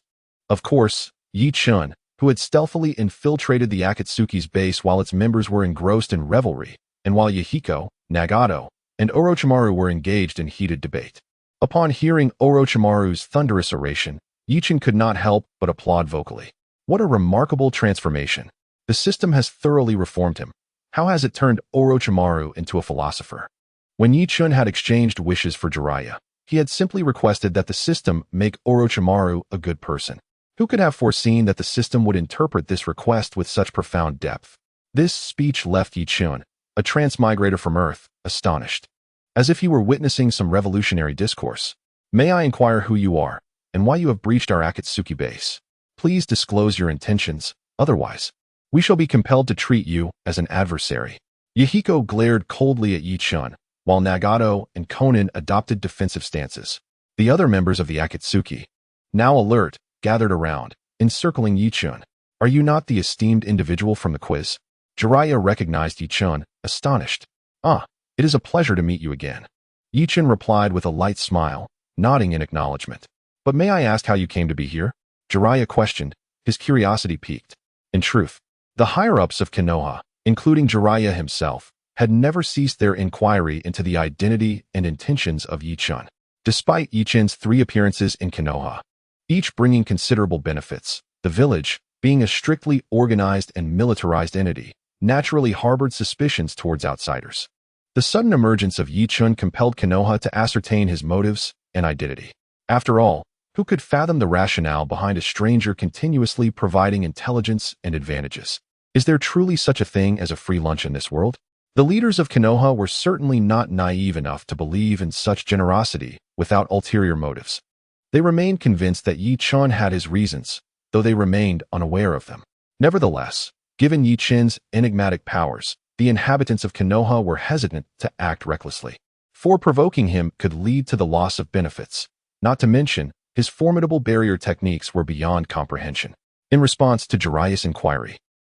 of course, Yi Chun, who had stealthily infiltrated the Akatsuki's base while its members were engrossed in revelry, and while Yahiko, Nagato, and Orochimaru were engaged in heated debate. Upon hearing Orochimaru's thunderous oration, Yi Chun could not help but applaud vocally. What a remarkable transformation! The system has thoroughly reformed him. How has it turned Orochimaru into a philosopher? When Yi Chun had exchanged wishes for Jiraiya, he had simply requested that the system make Orochimaru a good person. Who could have foreseen that the system would interpret this request with such profound depth? This speech left Yi Chun, a transmigrator from Earth, astonished. As if he were witnessing some revolutionary discourse. May I inquire who you are, and why you have breached our Akatsuki base? Please disclose your intentions, otherwise, we shall be compelled to treat you as an adversary. Yahiko glared coldly at Yi Chun, while Nagato and Konan adopted defensive stances. The other members of the Akatsuki, now alert, gathered around, encircling Yi Chun. Are you not the esteemed individual from the quiz? Jiraiya recognized Yi Chun, astonished. Ah, it is a pleasure to meet you again. Yi Chun replied with a light smile, nodding in acknowledgement. But may I ask how you came to be here? Jiraiya questioned, his curiosity piqued. In truth, the higher-ups of Konoha, including Jiraiya himself, had never ceased their inquiry into the identity and intentions of Yi Chun. Despite Yi Chun's 3 appearances in Konoha, each bringing considerable benefits, the village, being a strictly organized and militarized entity, naturally harbored suspicions towards outsiders. The sudden emergence of Yi Chun compelled Konoha to ascertain his motives and identity. After all, who could fathom the rationale behind a stranger continuously providing intelligence and advantages? Is there truly such a thing as a free lunch in this world? The leaders of Konoha were certainly not naive enough to believe in such generosity without ulterior motives. They remained convinced that Yi Chun had his reasons, though they remained unaware of them. Nevertheless, given Yi Chun's enigmatic powers, the inhabitants of Konoha were hesitant to act recklessly. For provoking him could lead to the loss of benefits. Not to mention, his formidable barrier techniques were beyond comprehension. In response to Jiraiya's inquiry,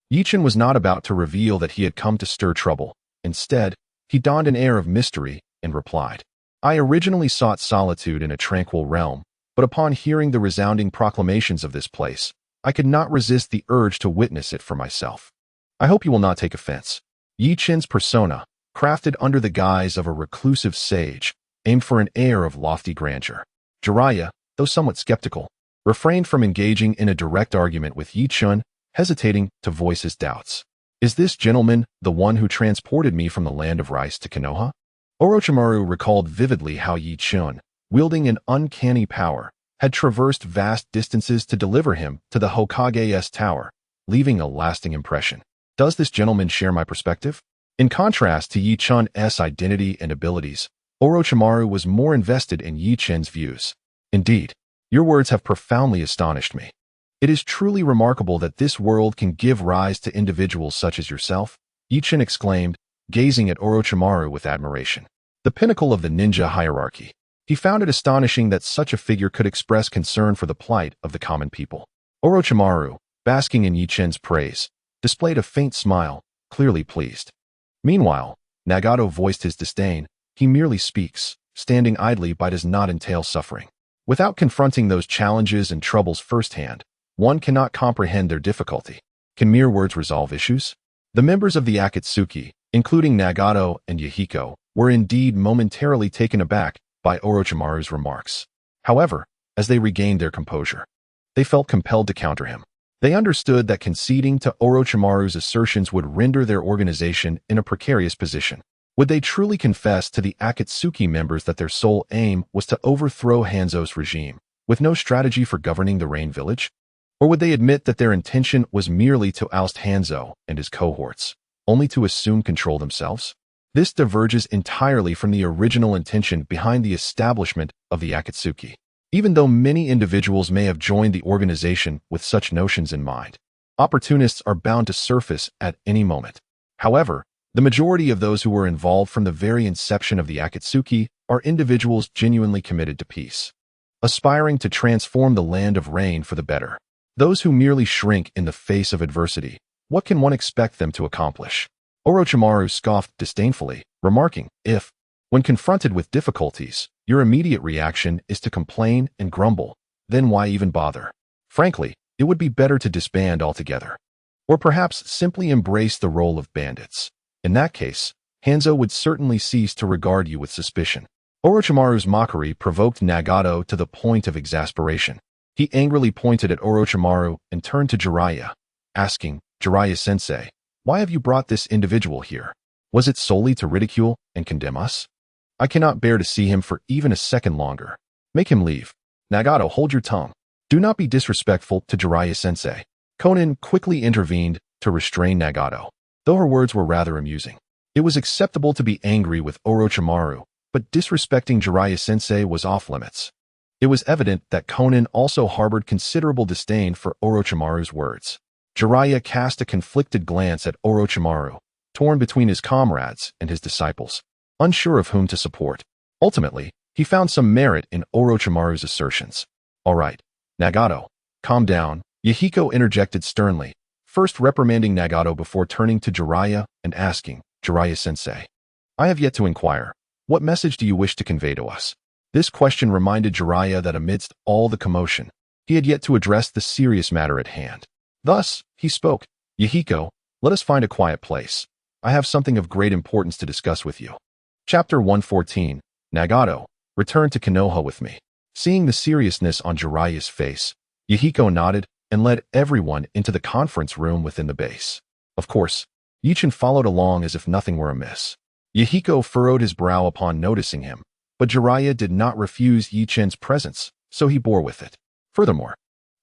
Yi Chun was not about to reveal that he had come to stir trouble. Instead, he donned an air of mystery and replied, I originally sought solitude in a tranquil realm, but upon hearing the resounding proclamations of this place, I could not resist the urge to witness it for myself. I hope you will not take offense. Yi Chun's persona, crafted under the guise of a reclusive sage, aimed for an air of lofty grandeur. Jiraiya, though somewhat skeptical, refrained from engaging in a direct argument with Yi Chun, hesitating to voice his doubts. Is this gentleman the one who transported me from the land of rice to Konoha? Orochimaru recalled vividly how Yi Chun, wielding an uncanny power, had traversed vast distances to deliver him to the Hokage's tower, leaving a lasting impression. Does this gentleman share my perspective? In contrast to Yi Chun's identity and abilities, Orochimaru was more invested in Yi Chun's views. Indeed, your words have profoundly astonished me. It is truly remarkable that this world can give rise to individuals such as yourself, Yi Chun exclaimed, gazing at Orochimaru with admiration. The pinnacle of the ninja hierarchy. He found it astonishing that such a figure could express concern for the plight of the common people. Orochimaru, basking in Yi Chun's praise, displayed a faint smile, clearly pleased. Meanwhile, Nagato voiced his disdain. He merely speaks, standing idly by does not entail suffering. Without confronting those challenges and troubles firsthand, one cannot comprehend their difficulty. Can mere words resolve issues? The members of the Akatsuki, including Nagato and Yahiko, were indeed momentarily taken aback by Orochimaru's remarks. However, as they regained their composure, they felt compelled to counter him. They understood that conceding to Orochimaru's assertions would render their organization in a precarious position. Would they truly confess to the Akatsuki members that their sole aim was to overthrow Hanzo's regime, with no strategy for governing the Rain Village? Or would they admit that their intention was merely to oust Hanzo and his cohorts, only to assume control themselves? This diverges entirely from the original intention behind the establishment of the Akatsuki. Even though many individuals may have joined the organization with such notions in mind, opportunists are bound to surface at any moment. However, the majority of those who were involved from the very inception of the Akatsuki are individuals genuinely committed to peace, aspiring to transform the land of rain for the better. Those who merely shrink in the face of adversity, What can one expect them to accomplish? Orochimaru scoffed disdainfully, remarking, if, when confronted with difficulties, your immediate reaction is to complain and grumble, then why even bother? Frankly, it would be better to disband altogether. Or perhaps simply embrace the role of bandits. In that case, Hanzo would certainly cease to regard you with suspicion. Orochimaru's mockery provoked Nagato to the point of exasperation. He angrily pointed at Orochimaru and turned to Jiraiya, asking, Jiraiya-sensei, why have you brought this individual here? Was it solely to ridicule and condemn us? I cannot bear to see him for even a second longer. Make him leave. Nagato, hold your tongue. Do not be disrespectful to Jiraiya-sensei. Konan quickly intervened to restrain Nagato, though her words were rather amusing. It was acceptable to be angry with Orochimaru, but disrespecting Jiraiya-sensei was off-limits. It was evident that Konan also harbored considerable disdain for Orochimaru's words. Jiraiya cast a conflicted glance at Orochimaru, torn between his comrades and his disciples, unsure of whom to support. Ultimately, he found some merit in Orochimaru's assertions. All right, Nagato, calm down, Yahiko interjected sternly, first reprimanding Nagato before turning to Jiraiya and asking, Jiraiya-sensei, I have yet to inquire, what message do you wish to convey to us? This question reminded Jiraiya that amidst all the commotion, he had yet to address the serious matter at hand. Thus, he spoke, Yahiko, let us find a quiet place. I have something of great importance to discuss with you. Chapter 114, Nagato, return to Konoha with me. Seeing the seriousness on Jiraiya's face, Yahiko nodded and led everyone into the conference room within the base. Of course, Yichin followed along as if nothing were amiss. Yahiko furrowed his brow upon noticing him, but Jiraiya did not refuse Yichin's presence, so he bore with it. Furthermore,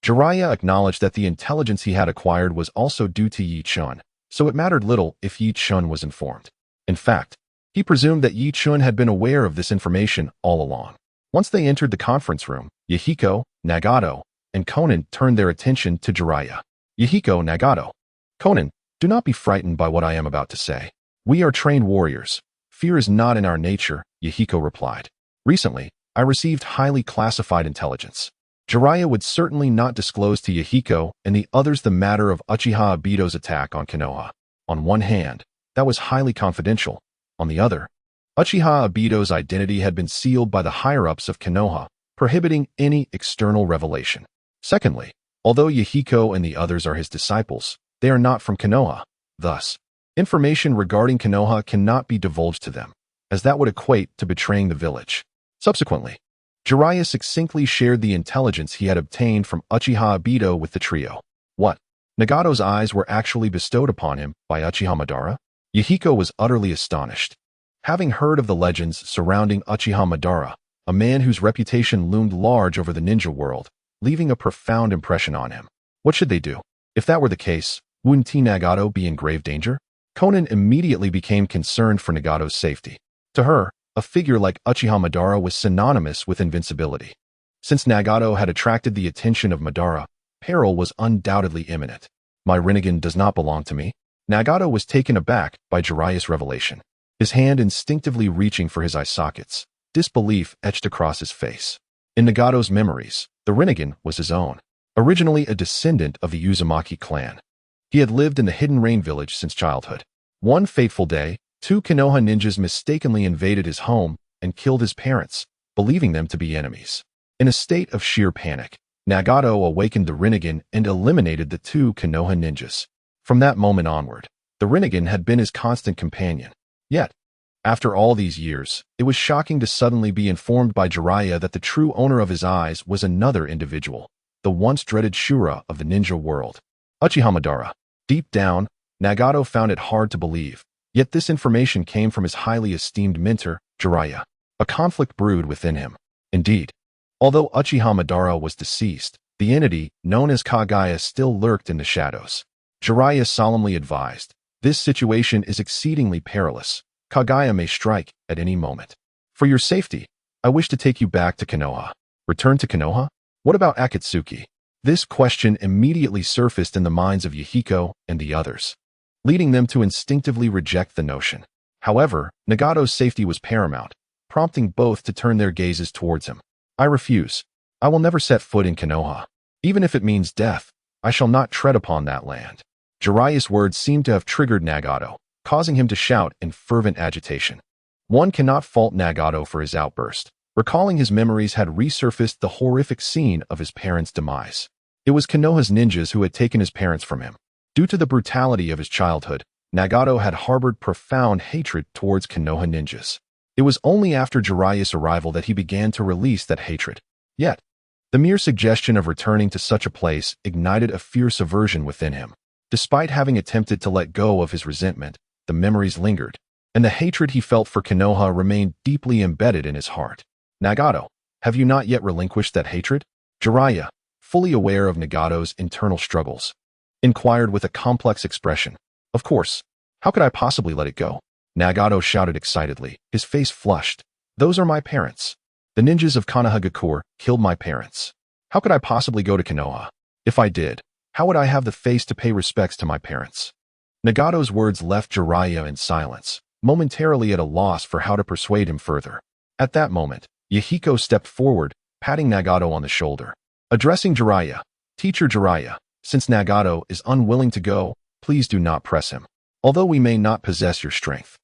Jiraiya acknowledged that the intelligence he had acquired was also due to Yichin, so it mattered little if Yichin was informed. In fact, he presumed that Yichin had been aware of this information all along. Once they entered the conference room, Yahiko, Nagato, and Konan turned their attention to Jiraiya. Yahiko, Nagato. Konan, do not be frightened by what I am about to say. We are trained warriors. Fear is not in our nature, Yahiko replied. Recently, I received highly classified intelligence. Jiraiya would certainly not disclose to Yahiko and the others the matter of Uchiha Obito's attack on Konoha. On one hand, that was highly confidential. On the other, Uchiha Obito's identity had been sealed by the higher-ups of Konoha, prohibiting any external revelation. Secondly, although Yahiko and the others are his disciples, they are not from Konoha. Thus, information regarding Konoha cannot be divulged to them, as that would equate to betraying the village. Subsequently, Jiraiya succinctly shared the intelligence he had obtained from Uchiha Obito with the trio. What? Nagato's eyes were actually bestowed upon him by Uchiha Madara? Yahiko was utterly astonished. Having heard of the legends surrounding Uchiha Madara, a man whose reputation loomed large over the ninja world, leaving a profound impression on him. What should they do? If that were the case, wouldn't Nagato be in grave danger? Konan immediately became concerned for Nagato's safety. To her, a figure like Uchiha Madara was synonymous with invincibility. Since Nagato had attracted the attention of Madara, peril was undoubtedly imminent. My Rinnegan does not belong to me. Nagato was taken aback by Jiraiya's revelation, his hand instinctively reaching for his eye sockets, disbelief etched across his face. In Nagato's memories, the Rinnegan was his own, originally a descendant of the Uzumaki clan. He had lived in the Hidden Rain village since childhood. One fateful day, two Konoha ninjas mistakenly invaded his home and killed his parents, believing them to be enemies. In a state of sheer panic, Nagato awakened the Rinnegan and eliminated the two Konoha ninjas. From that moment onward, the Rinnegan had been his constant companion. Yet, after all these years, it was shocking to suddenly be informed by Jiraiya that the true owner of his eyes was another individual, the once dreaded Shura of the ninja world, Uchiha Madara. Deep down, Nagato found it hard to believe, yet this information came from his highly esteemed mentor, Jiraiya. A conflict brewed within him. Indeed, although Uchiha Madara was deceased, the entity known as Kagaya still lurked in the shadows. Jiraiya solemnly advised, this situation is exceedingly perilous. Kagaya may strike at any moment. For your safety, I wish to take you back to Konoha. Return to Konoha? What about Akatsuki? This question immediately surfaced in the minds of Yahiko and the others, leading them to instinctively reject the notion. However, Nagato's safety was paramount, prompting both to turn their gazes towards him. I refuse. I will never set foot in Konoha. Even if it means death, I shall not tread upon that land. Jiraiya's words seemed to have triggered Nagato, causing him to shout in fervent agitation. One cannot fault Nagato for his outburst. Recalling his memories had resurfaced the horrific scene of his parents' demise. It was Konoha's ninjas who had taken his parents from him. Due to the brutality of his childhood, Nagato had harbored profound hatred towards Konoha ninjas. It was only after Jiraiya's arrival that he began to release that hatred. Yet, the mere suggestion of returning to such a place ignited a fierce aversion within him. Despite having attempted to let go of his resentment, the memories lingered, and the hatred he felt for Konoha remained deeply embedded in his heart. Nagato, have you not yet relinquished that hatred? Jiraiya, fully aware of Nagato's internal struggles, inquired with a complex expression. Of course. How could I possibly let it go? Nagato shouted excitedly, his face flushed. Those are my parents. The ninjas of Konohagakure killed my parents. How could I possibly go to Konoha? If I did, how would I have the face to pay respects to my parents? Nagato's words left Jiraiya in silence, momentarily at a loss for how to persuade him further. At that moment, Yahiko stepped forward, patting Nagato on the shoulder. Addressing Jiraiya, Teacher Jiraiya, since Nagato is unwilling to go, please do not press him. Although we may not possess your strength,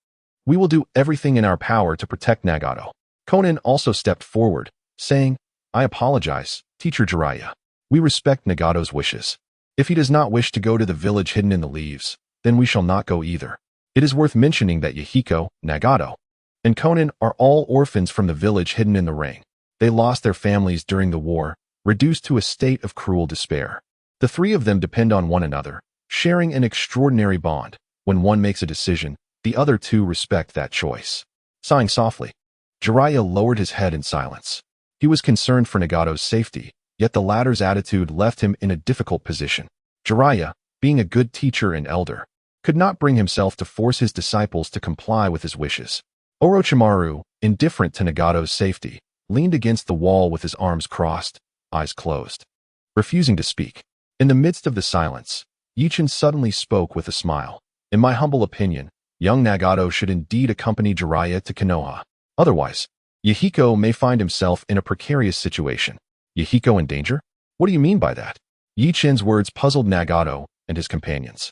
we will do everything in our power to protect Nagato. Konan also stepped forward, saying, I apologize, Teacher Jiraiya. We respect Nagato's wishes. If he does not wish to go to the village hidden in the leaves, then we shall not go either. It is worth mentioning that Yahiko, Nagato, and Konan are all orphans from the village hidden in the rain. They lost their families during the war, reduced to a state of cruel despair. The three of them depend on one another, sharing an extraordinary bond. When one makes a decision, the other two respect that choice. Sighing softly, Jiraiya lowered his head in silence. He was concerned for Nagato's safety, yet the latter's attitude left him in a difficult position. Jiraiya, being a good teacher and elder, could not bring himself to force his disciples to comply with his wishes. Orochimaru, indifferent to Nagato's safety, leaned against the wall with his arms crossed, eyes closed, refusing to speak. In the midst of the silence, Ichin suddenly spoke with a smile. In my humble opinion, young Nagato should indeed accompany Jiraiya to Konoha. Otherwise, Yahiko may find himself in a precarious situation. Yahiko in danger? What do you mean by that? Yichin's words puzzled Nagato and his companions,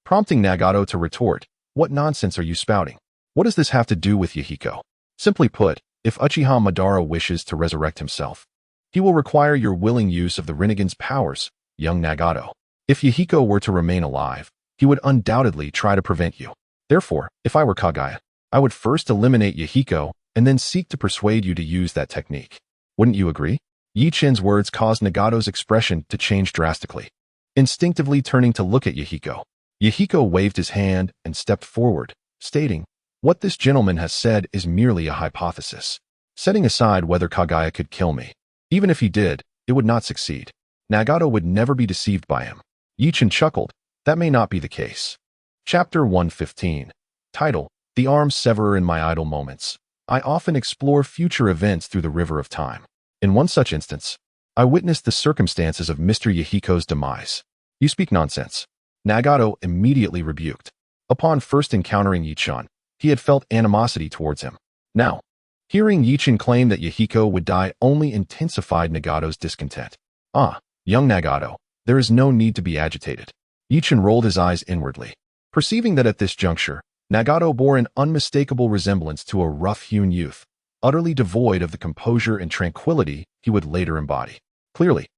prompting Nagato to retort, what nonsense are you spouting? What does this have to do with Yahiko? Simply put, if Uchiha Madara wishes to resurrect himself, he will require your willing use of the Rinnegan's powers, young Nagato. If Yahiko were to remain alive, he would undoubtedly try to prevent you. Therefore, if I were Kagaya, I would first eliminate Yahiko and then seek to persuade you to use that technique. Wouldn't you agree? Yichin's words caused Nagato's expression to change drastically. Instinctively turning to look at Yahiko, Yahiko waved his hand and stepped forward, stating, what this gentleman has said is merely a hypothesis. Setting aside whether Kagaya could kill me, even if he did, it would not succeed. Nagato would never be deceived by him. Yichin chuckled, that may not be the case. Chapter 115. Title, The Arms Severer in My Idle Moments. I often explore future events through the river of time. In one such instance, I witnessed the circumstances of Mr. Yahiko's demise. You speak nonsense. Nagato immediately rebuked. Upon first encountering Yichin, he had felt animosity towards him. Now, hearing Yichin claim that Yahiko would die only intensified Nagato's discontent. Ah, young Nagato, there is no need to be agitated. Yichin rolled his eyes inwardly. Perceiving that at this juncture, Nagato bore an unmistakable resemblance to a rough-hewn youth, utterly devoid of the composure and tranquility he would later embody. Clearly,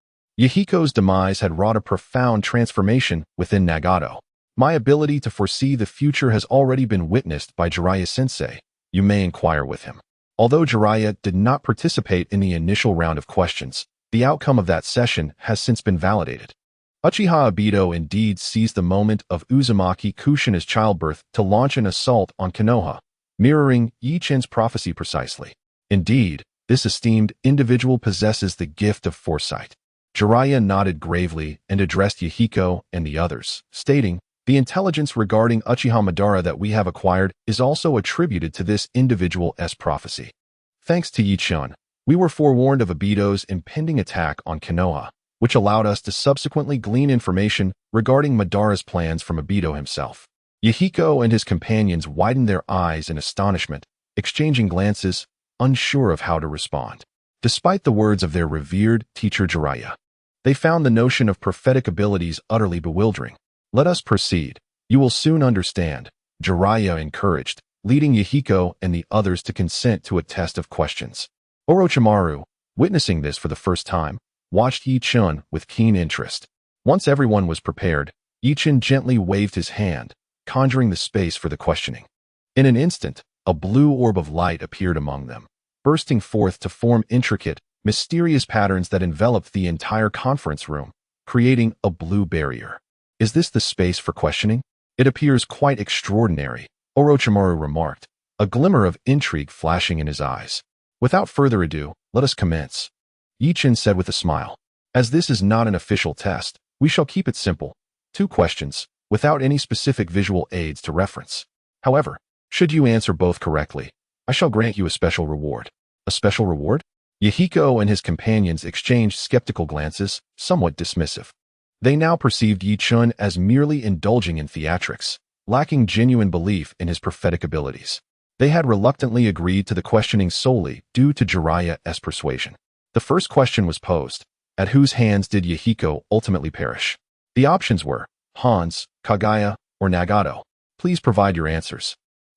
Yahiko's demise had wrought a profound transformation within Nagato. My ability to foresee the future has already been witnessed by Jiraiya-sensei. You may inquire with him. Although Jiraiya did not participate in the initial round of questions, the outcome of that session has since been validated. Uchiha Obito indeed seized the moment of Uzumaki Kushina's childbirth to launch an assault on Konoha, mirroring Yichin's prophecy precisely. Indeed, this esteemed individual possesses the gift of foresight. Jiraiya nodded gravely and addressed Yahiko and the others, stating, the intelligence regarding Uchiha Madara that we have acquired is also attributed to this individual's prophecy. Thanks to Yichin, we were forewarned of Obito's impending attack on Konoha, which allowed us to subsequently glean information regarding Madara's plans from Obito himself. Yahiko and his companions widened their eyes in astonishment, exchanging glances, unsure of how to respond. Despite the words of their revered teacher Jiraiya, they found the notion of prophetic abilities utterly bewildering. Let us proceed. You will soon understand, Jiraiya encouraged, leading Yahiko and the others to consent to a test of questions. Orochimaru, witnessing this for the first time, watched Yi-chun with keen interest. Once everyone was prepared, Yi-chun gently waved his hand, conjuring the space for the questioning. In an instant, a blue orb of light appeared among them, bursting forth to form intricate, mysterious patterns that enveloped the entire conference room, creating a blue barrier. Is this the space for questioning? It appears quite extraordinary, Orochimaru remarked, a glimmer of intrigue flashing in his eyes. Without further ado, let us commence. Yi-chun said with a smile. As this is not an official test, we shall keep it simple. 2 questions, without any specific visual aids to reference. However, should you answer both correctly, I shall grant you a special reward. A special reward? Yahiko and his companions exchanged skeptical glances, somewhat dismissive. They now perceived Yi-chun as merely indulging in theatrics, lacking genuine belief in his prophetic abilities. They had reluctantly agreed to the questioning solely due to Jiraiya's persuasion. The first question was posed. At whose hands did Yahiko ultimately perish? The options were Hans, Kaguya, or Nagato. Please provide your answers.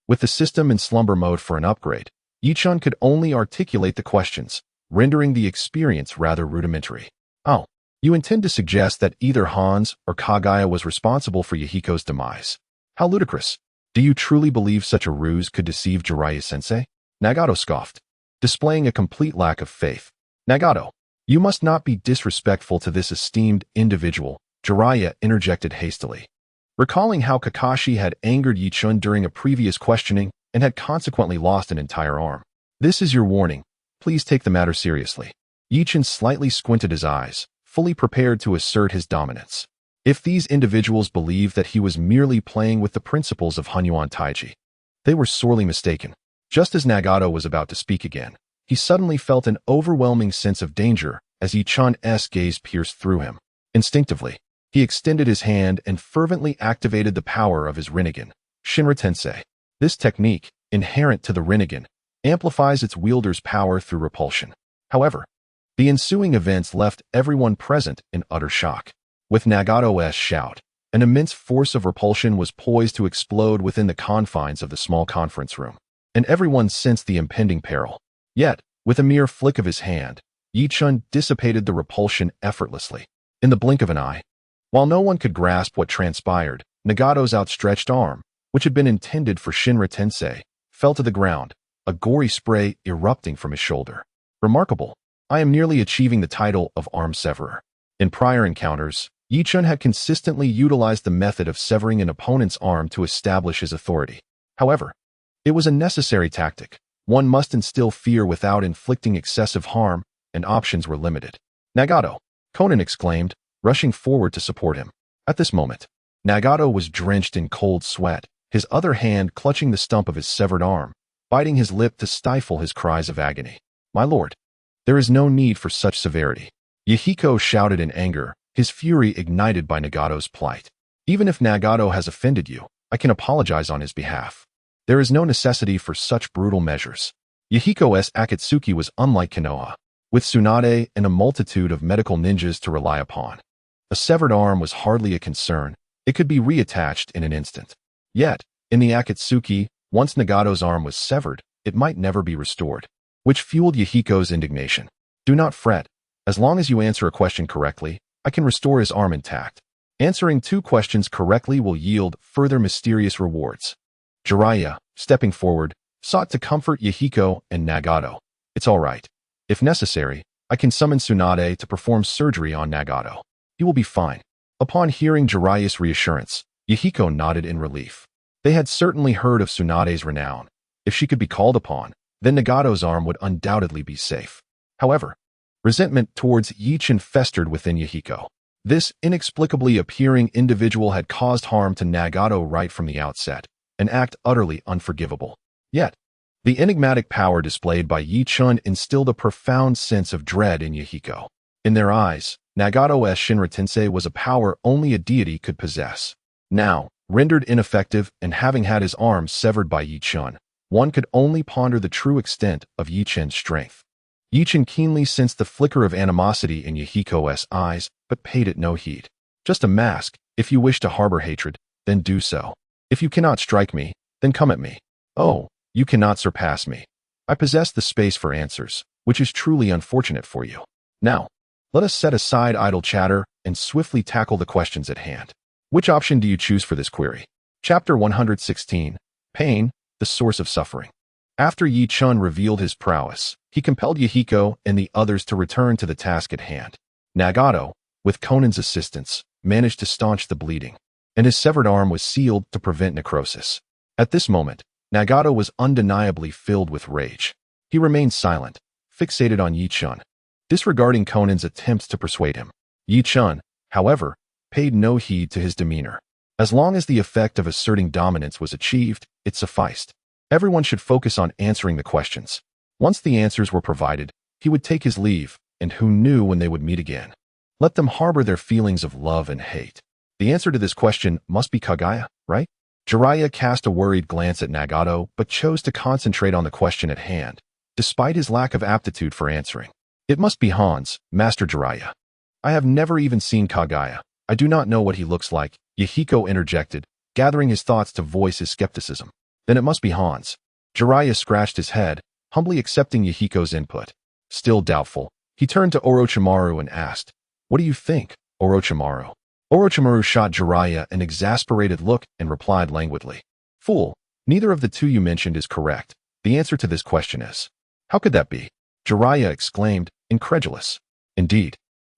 With the system in slumber mode for an upgrade, Yi-chun could only articulate the questions, rendering the experience rather rudimentary. Oh, you intend to suggest that either Hans or Kaguya was responsible for Yahiko's demise. How ludicrous. Do you truly believe such a ruse could deceive Jiraiya-sensei? Nagato scoffed, displaying a complete lack of faith. Nagato, you must not be disrespectful to this esteemed individual, Jiraiya interjected hastily. Recalling how Kakashi had angered Yi-chun during a previous questioning and had consequently lost an entire arm. This is your warning. Please take the matter seriously. Yi-chun slightly squinted his eyes, fully prepared to assert his dominance. If these individuals believed that he was merely playing with the principles of Hunyuan Taiji, they were sorely mistaken. Just as Nagato was about to speak again, he suddenly felt an overwhelming sense of danger as Yi-chun's gaze pierced through him. Instinctively, he extended his hand and fervently activated the power of his Rinnegan, Shinra Tensei. This technique, inherent to the Rinnegan, amplifies its wielder's power through repulsion. However, the ensuing events left everyone present in utter shock. With Nagato's shout, an immense force of repulsion was poised to explode within the confines of the small conference room, and everyone sensed the impending peril. Yet, with a mere flick of his hand, Yi-chun dissipated the repulsion effortlessly, in the blink of an eye. While no one could grasp what transpired, Nagato's outstretched arm, which had been intended for Shinra Tensei, fell to the ground, a gory spray erupting from his shoulder. Remarkable. I am nearly achieving the title of arm severer. In prior encounters, Yi-chun had consistently utilized the method of severing an opponent's arm to establish his authority. However, it was a necessary tactic. One must instill fear without inflicting excessive harm, and options were limited. Nagato, Conan exclaimed, rushing forward to support him. At this moment, Nagato was drenched in cold sweat, his other hand clutching the stump of his severed arm, biting his lip to stifle his cries of agony. My lord, there is no need for such severity. Yahiko shouted in anger, his fury ignited by Nagato's plight. Even if Nagato has offended you, I can apologize on his behalf. There is no necessity for such brutal measures. Yahiko's Akatsuki was unlike Konoha, with Tsunade and a multitude of medical ninjas to rely upon. A severed arm was hardly a concern, it could be reattached in an instant. Yet, in the Akatsuki, once Nagato's arm was severed, it might never be restored, which fueled Yahiko's indignation. Do not fret. As long as you answer a question correctly, I can restore his arm intact. Answering 2 questions correctly will yield further mysterious rewards. Jiraiya, stepping forward, sought to comfort Yahiko and Nagato. It's all right. If necessary, I can summon Tsunade to perform surgery on Nagato. He will be fine. Upon hearing Jiraiya's reassurance, Yahiko nodded in relief. They had certainly heard of Tsunade's renown. If she could be called upon, then Nagato's arm would undoubtedly be safe. However, resentment towards Yi-chun festered within Yahiko. This inexplicably appearing individual had caused harm to Nagato right from the outset, an act utterly unforgivable. Yet, the enigmatic power displayed by Yi-chun instilled a profound sense of dread in Yahiko. In their eyes, Nagato's Shinra Tensei was a power only a deity could possess. Now, rendered ineffective and having had his arm severed by Yi-chun, one could only ponder the true extent of Yi-chun's strength. Yi-chun keenly sensed the flicker of animosity in Yahiko's eyes, but paid it no heed. Just a mask, If you wish to harbor hatred, then do so. If you cannot strike me, then come at me. Oh, you cannot surpass me. I possess the space for answers, which is truly unfortunate for you. Now, let us set aside idle chatter and swiftly tackle the questions at hand. Which option do you choose for this query? Chapter 116. Pain, the source of suffering. After Yi Chun revealed his prowess, he compelled Yahiko and the others to return to the task at hand. Nagato, with Conan's assistance, managed to staunch the bleeding, and his severed arm was sealed to prevent necrosis. At this moment, Nagato was undeniably filled with rage. He remained silent, fixated on Yi Chun, disregarding Conan's attempts to persuade him. Yi Chun, however, paid no heed to his demeanor. As long as the effect of asserting dominance was achieved, it sufficed. Everyone should focus on answering the questions. Once the answers were provided, he would take his leave, and who knew when they would meet again. Let them harbor their feelings of love and hate. The answer to this question must be Kaguya, right? Jiraiya cast a worried glance at Nagato, but chose to concentrate on the question at hand, despite his lack of aptitude for answering. It must be Hans, Master Jiraiya. I have never even seen Kaguya. I do not know what he looks like, Yahiko interjected, gathering his thoughts to voice his skepticism. Then it must be Hans. Jiraiya scratched his head, humbly accepting Yahiko's input. Still doubtful, he turned to Orochimaru and asked, "What do you think, Orochimaru?" Orochimaru shot Jiraiya an exasperated look and replied languidly, "Fool, neither of the two you mentioned is correct. The answer to this question is." "How could that be?" Jiraiya exclaimed, incredulous. "Indeed.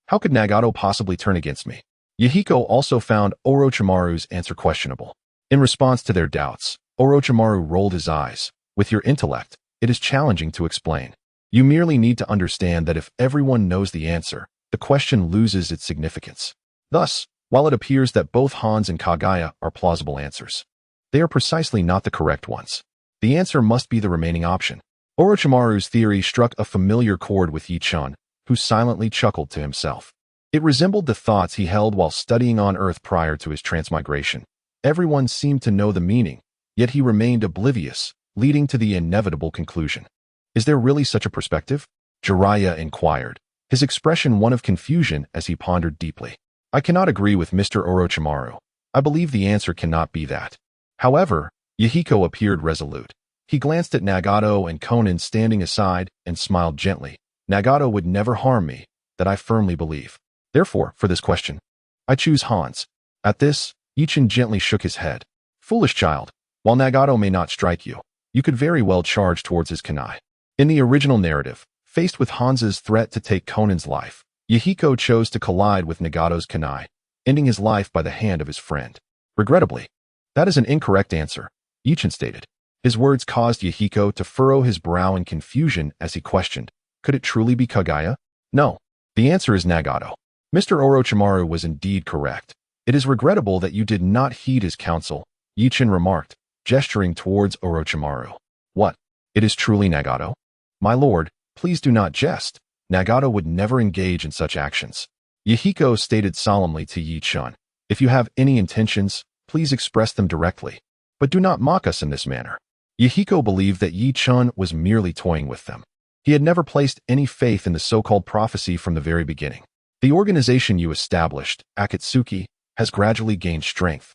How could Nagato possibly turn against me?" Yahiko also found Orochimaru's answer questionable. In response to their doubts, Orochimaru rolled his eyes. "With your intellect, it is challenging to explain. You merely need to understand that if everyone knows the answer, the question loses its significance. Thus, while it appears that both Hans and Kaguya are plausible answers, they are precisely not the correct ones. The answer must be the remaining option." Orochimaru's theory struck a familiar chord with Yi Chun, who silently chuckled to himself. It resembled the thoughts he held while studying on Earth prior to his transmigration. Everyone seemed to know the meaning, yet he remained oblivious, leading to the inevitable conclusion. "Is there really such a perspective?" Jiraiya inquired, his expression one of confusion as he pondered deeply. "I cannot agree with Mr. Orochimaru. I believe the answer cannot be that." However, Yahiko appeared resolute. He glanced at Nagato and Conan standing aside and smiled gently. "Nagato would never harm me, that I firmly believe. Therefore, for this question, I choose Hans." At this, Ichin gently shook his head. "Foolish child, while Nagato may not strike you, you could very well charge towards his kunai." In the original narrative, faced with Hans's threat to take Conan's life, Yahiko chose to collide with Nagato's kunai, ending his life by the hand of his friend. "Regrettably, that is an incorrect answer," Ichin stated. His words caused Yahiko to furrow his brow in confusion as he questioned, "Could it truly be Kaguya?" "No. The answer is Nagato." Mr. Orochimaru was indeed correct. "It is regrettable that you did not heed his counsel," Ichin remarked, gesturing towards Orochimaru. "What? It is truly Nagato?" "My lord, please do not jest. Nagato would never engage in such actions." Yahiko stated solemnly to Yi Chun, "If you have any intentions, please express them directly. But do not mock us in this manner." Yahiko believed that Yi Chun was merely toying with them. He had never placed any faith in the so-called prophecy from the very beginning. "The organization you established, Akatsuki, has gradually gained strength,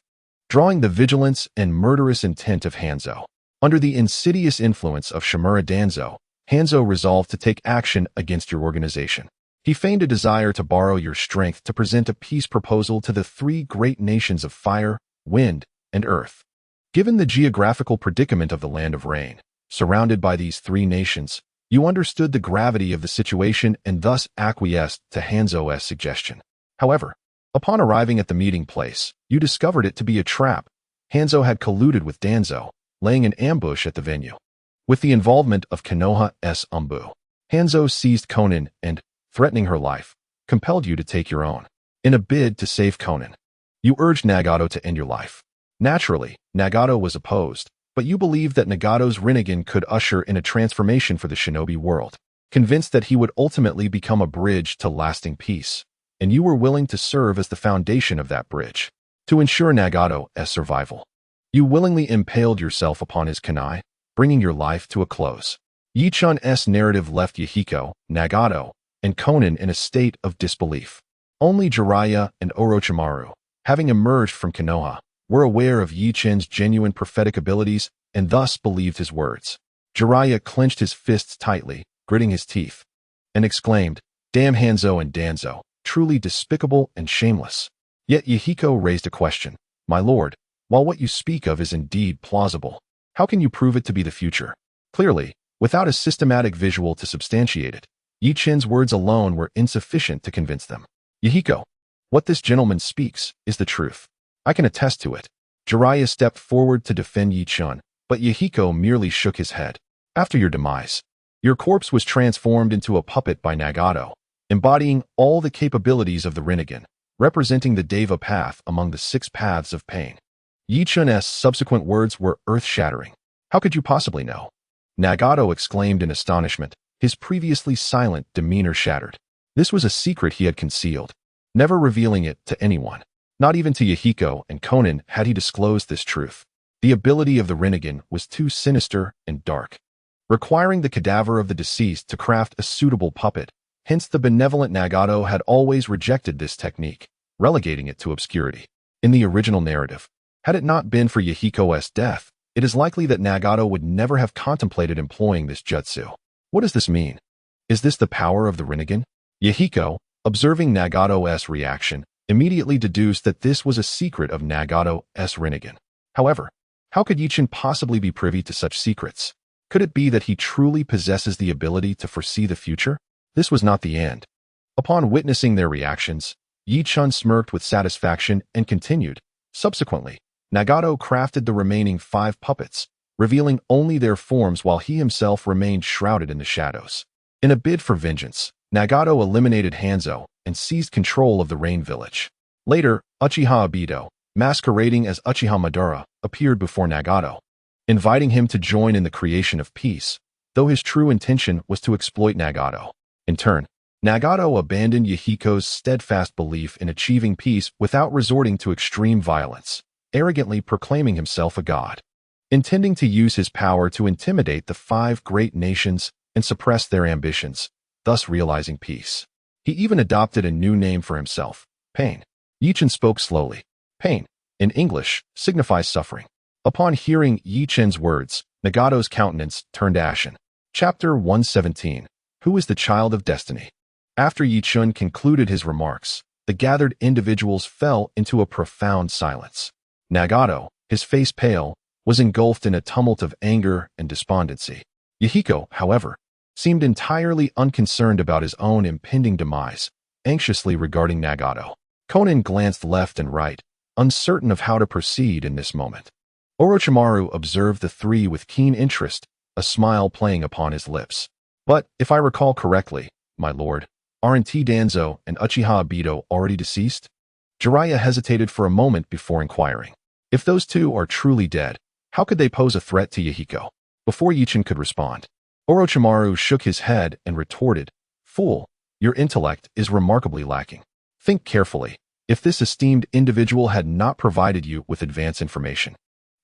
drawing the vigilance and murderous intent of Hanzo. Under the insidious influence of Shimura Danzo, Hanzo resolved to take action against your organization. He feigned a desire to borrow your strength to present a peace proposal to the three great nations of fire, wind, and earth. Given the geographical predicament of the land of rain, surrounded by these three nations, you understood the gravity of the situation and thus acquiesced to Hanzo's suggestion. However, upon arriving at the meeting place, you discovered it to be a trap. Hanzo had colluded with Danzo, laying an ambush at the venue. With the involvement of Konoha's Umbu, Hanzo seized Conan and, threatening her life, compelled you to take your own. In a bid to save Conan, you urged Nagato to end your life. Naturally, Nagato was opposed, but you believed that Nagato's Rinnegan could usher in a transformation for the shinobi world, convinced that he would ultimately become a bridge to lasting peace, and you were willing to serve as the foundation of that bridge. To ensure Nagato's survival, you willingly impaled yourself upon his kunai, bringing your life to a close. Yi Chun's narrative left Yahiko, Nagato, and Conan in a state of disbelief. Only Jiraiya and Orochimaru, having emerged from Konoha, were aware of Yi Chen's genuine prophetic abilities and thus believed his words. Jiraiya clenched his fists tightly, gritting his teeth, and exclaimed, "Damn Hanzo and Danzo, truly despicable and shameless." Yet Yahiko raised a question. "My lord, while what you speak of is indeed plausible, how can you prove it to be the future?" Clearly, without a systematic visual to substantiate it, Yi Chen's words alone were insufficient to convince them. "Yahiko, what this gentleman speaks is the truth. I can attest to it." Jiraiya stepped forward to defend Yi Chen, but Yahiko merely shook his head. "After your demise, your corpse was transformed into a puppet by Nagato, embodying all the capabilities of the Rinnegan, representing the Deva path among the 6 paths of pain." Yi Chen's subsequent words were earth-shattering. "How could you possibly know?" Nagato exclaimed in astonishment, his previously silent demeanor shattered. This was a secret he had concealed, never revealing it to anyone. Not even to Yahiko and Konan had he disclosed this truth. The ability of the Rinnegan was too sinister and dark, requiring the cadaver of the deceased to craft a suitable puppet. Hence the benevolent Nagato had always rejected this technique, relegating it to obscurity. In the original narrative, had it not been for Yahiko's death, it is likely that Nagato would never have contemplated employing this jutsu. What does this mean? Is this the power of the Rinnegan? Yahiko, observing Nagato's reaction, immediately deduced that this was a secret of Nagato's Rinnegan. However, how could Yi Chen possibly be privy to such secrets? Could it be that he truly possesses the ability to foresee the future? This was not the end. Upon witnessing their reactions, Yi Chen smirked with satisfaction and continued. Subsequently, Nagato crafted the remaining 5 puppets, revealing only their forms while he himself remained shrouded in the shadows. In a bid for vengeance, Nagato eliminated Hanzo and seized control of the Rain Village. Later, Uchiha Obito, masquerading as Uchiha Madara, appeared before Nagato, inviting him to join in the creation of peace, though his true intention was to exploit Nagato. In turn, Nagato abandoned Yahiko's steadfast belief in achieving peace without resorting to extreme violence, arrogantly proclaiming himself a god, intending to use his power to intimidate the 5 great nations and suppress their ambitions, thus realizing peace. He even adopted a new name for himself, Pain. Yi Chen spoke slowly. Pain, in English, signifies suffering. Upon hearing Yi Chen's words, Nagato's countenance turned ashen. Chapter 117. Who is the Child of Destiny? After Yi Chen concluded his remarks, the gathered individuals fell into a profound silence. Nagato, his face pale, was engulfed in a tumult of anger and despondency. Yahiko, however, seemed entirely unconcerned about his own impending demise, anxiously regarding Nagato. Konan glanced left and right, uncertain of how to proceed in this moment. Orochimaru observed the 3 with keen interest, a smile playing upon his lips. "But, if I recall correctly, my lord, aren't Danzo and Uchiha Obito already deceased?" Jiraiya hesitated for a moment before inquiring. If those 2 are truly dead, how could they pose a threat to Yahiko? Before Yi Chen could respond, Orochimaru shook his head and retorted, "Fool, your intellect is remarkably lacking. Think carefully. If this esteemed individual had not provided you with advance information,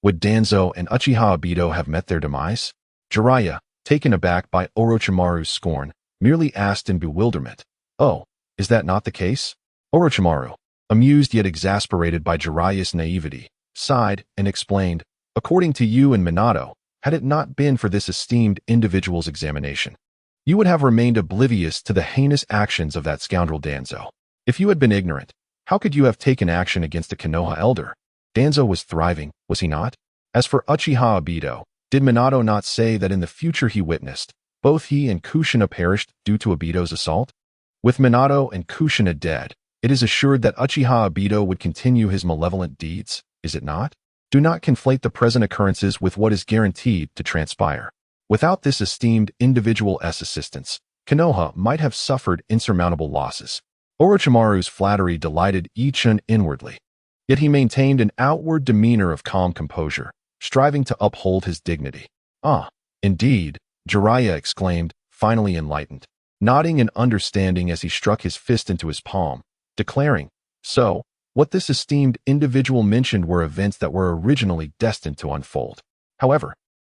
would Danzo and Uchiha Obito have met their demise?" Jiraiya, taken aback by Orochimaru's scorn, merely asked in bewilderment, "Oh, is that not the case?" Orochimaru, amused yet exasperated by Jiraiya's naivety, sighed and explained, "According to you and Minato, had it not been for this esteemed individual's examination, you would have remained oblivious to the heinous actions of that scoundrel Danzo. If you had been ignorant, how could you have taken action against the Konoha elder? Danzo was thriving, was he not? As for Uchiha Obito, did Minato not say that in the future he witnessed, both he and Kushina perished due to Obito's assault? With Minato and Kushina dead, it is assured that Uchiha Obito would continue his malevolent deeds, is it not? Do not conflate the present occurrences with what is guaranteed to transpire. Without this esteemed individual's assistance, Konoha might have suffered insurmountable losses." Orochimaru's flattery delighted Yi Chen inwardly, yet he maintained an outward demeanor of calm composure, striving to uphold his dignity. "Ah, indeed," Jiraiya exclaimed, finally enlightened, nodding in understanding as he struck his fist into his palm, declaring, "So, what this esteemed individual mentioned were events that were originally destined to unfold. However,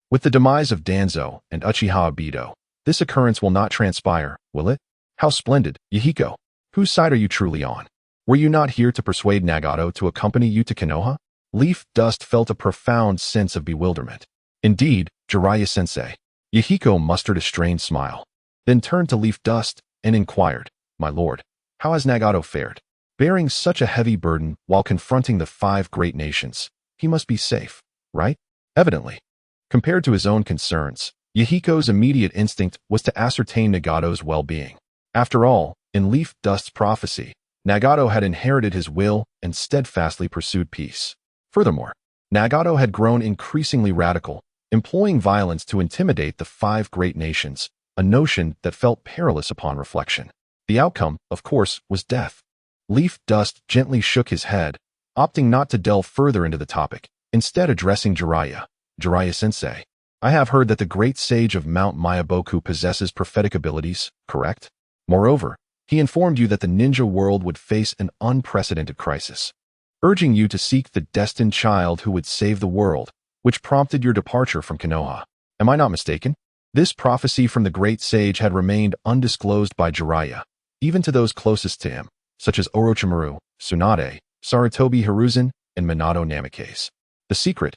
with the demise of Danzo and Uchiha Obito, this occurrence will not transpire, will it? How splendid, Yahiko! Whose side are you truly on?" Were you not here to persuade Nagato to accompany you to Konoha? Leaf Dust felt a profound sense of bewilderment. Indeed, Jiraiya-sensei. Yahiko mustered a strained smile, then turned to Leaf Dust and inquired, "My lord, how has Nagato fared? Bearing such a heavy burden while confronting the 5 great nations, he must be safe, right?" Evidently. Compared to his own concerns, Yahiko's immediate instinct was to ascertain Nagato's well-being. After all, in Leaf Dust's prophecy, Nagato had inherited his will and steadfastly pursued peace. Furthermore, Nagato had grown increasingly radical, employing violence to intimidate the 5 great nations, a notion that felt perilous upon reflection. The outcome, of course, was death. Leaf Dust gently shook his head, opting not to delve further into the topic, instead addressing Jiraiya. "Jiraiya-sensei, I have heard that the great sage of Mount Myaboku possesses prophetic abilities, correct? Moreover, he informed you that the ninja world would face an unprecedented crisis, urging you to seek the destined child who would save the world, which prompted your departure from Konoha. Am I not mistaken?" This prophecy from the great sage had remained undisclosed by Jiraiya, even to those closest to him, such as Orochimaru, Tsunade, Sarutobi Hiruzen, and Minato Namikaze. The secret,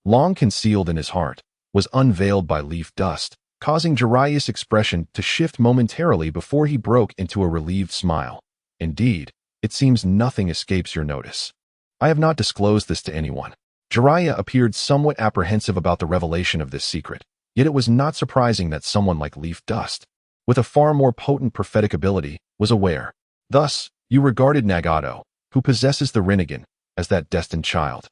long concealed in his heart, was unveiled by Leaf Dust, causing Jiraiya's expression to shift momentarily before he broke into a relieved smile. "Indeed, it seems nothing escapes your notice. I have not disclosed this to anyone." Jiraiya appeared somewhat apprehensive about the revelation of this secret, yet it was not surprising that someone like Leaf Dust, with a far more potent prophetic ability, was aware. "Thus, you regarded Nagato, who possesses the Rinnegan, as that destined child,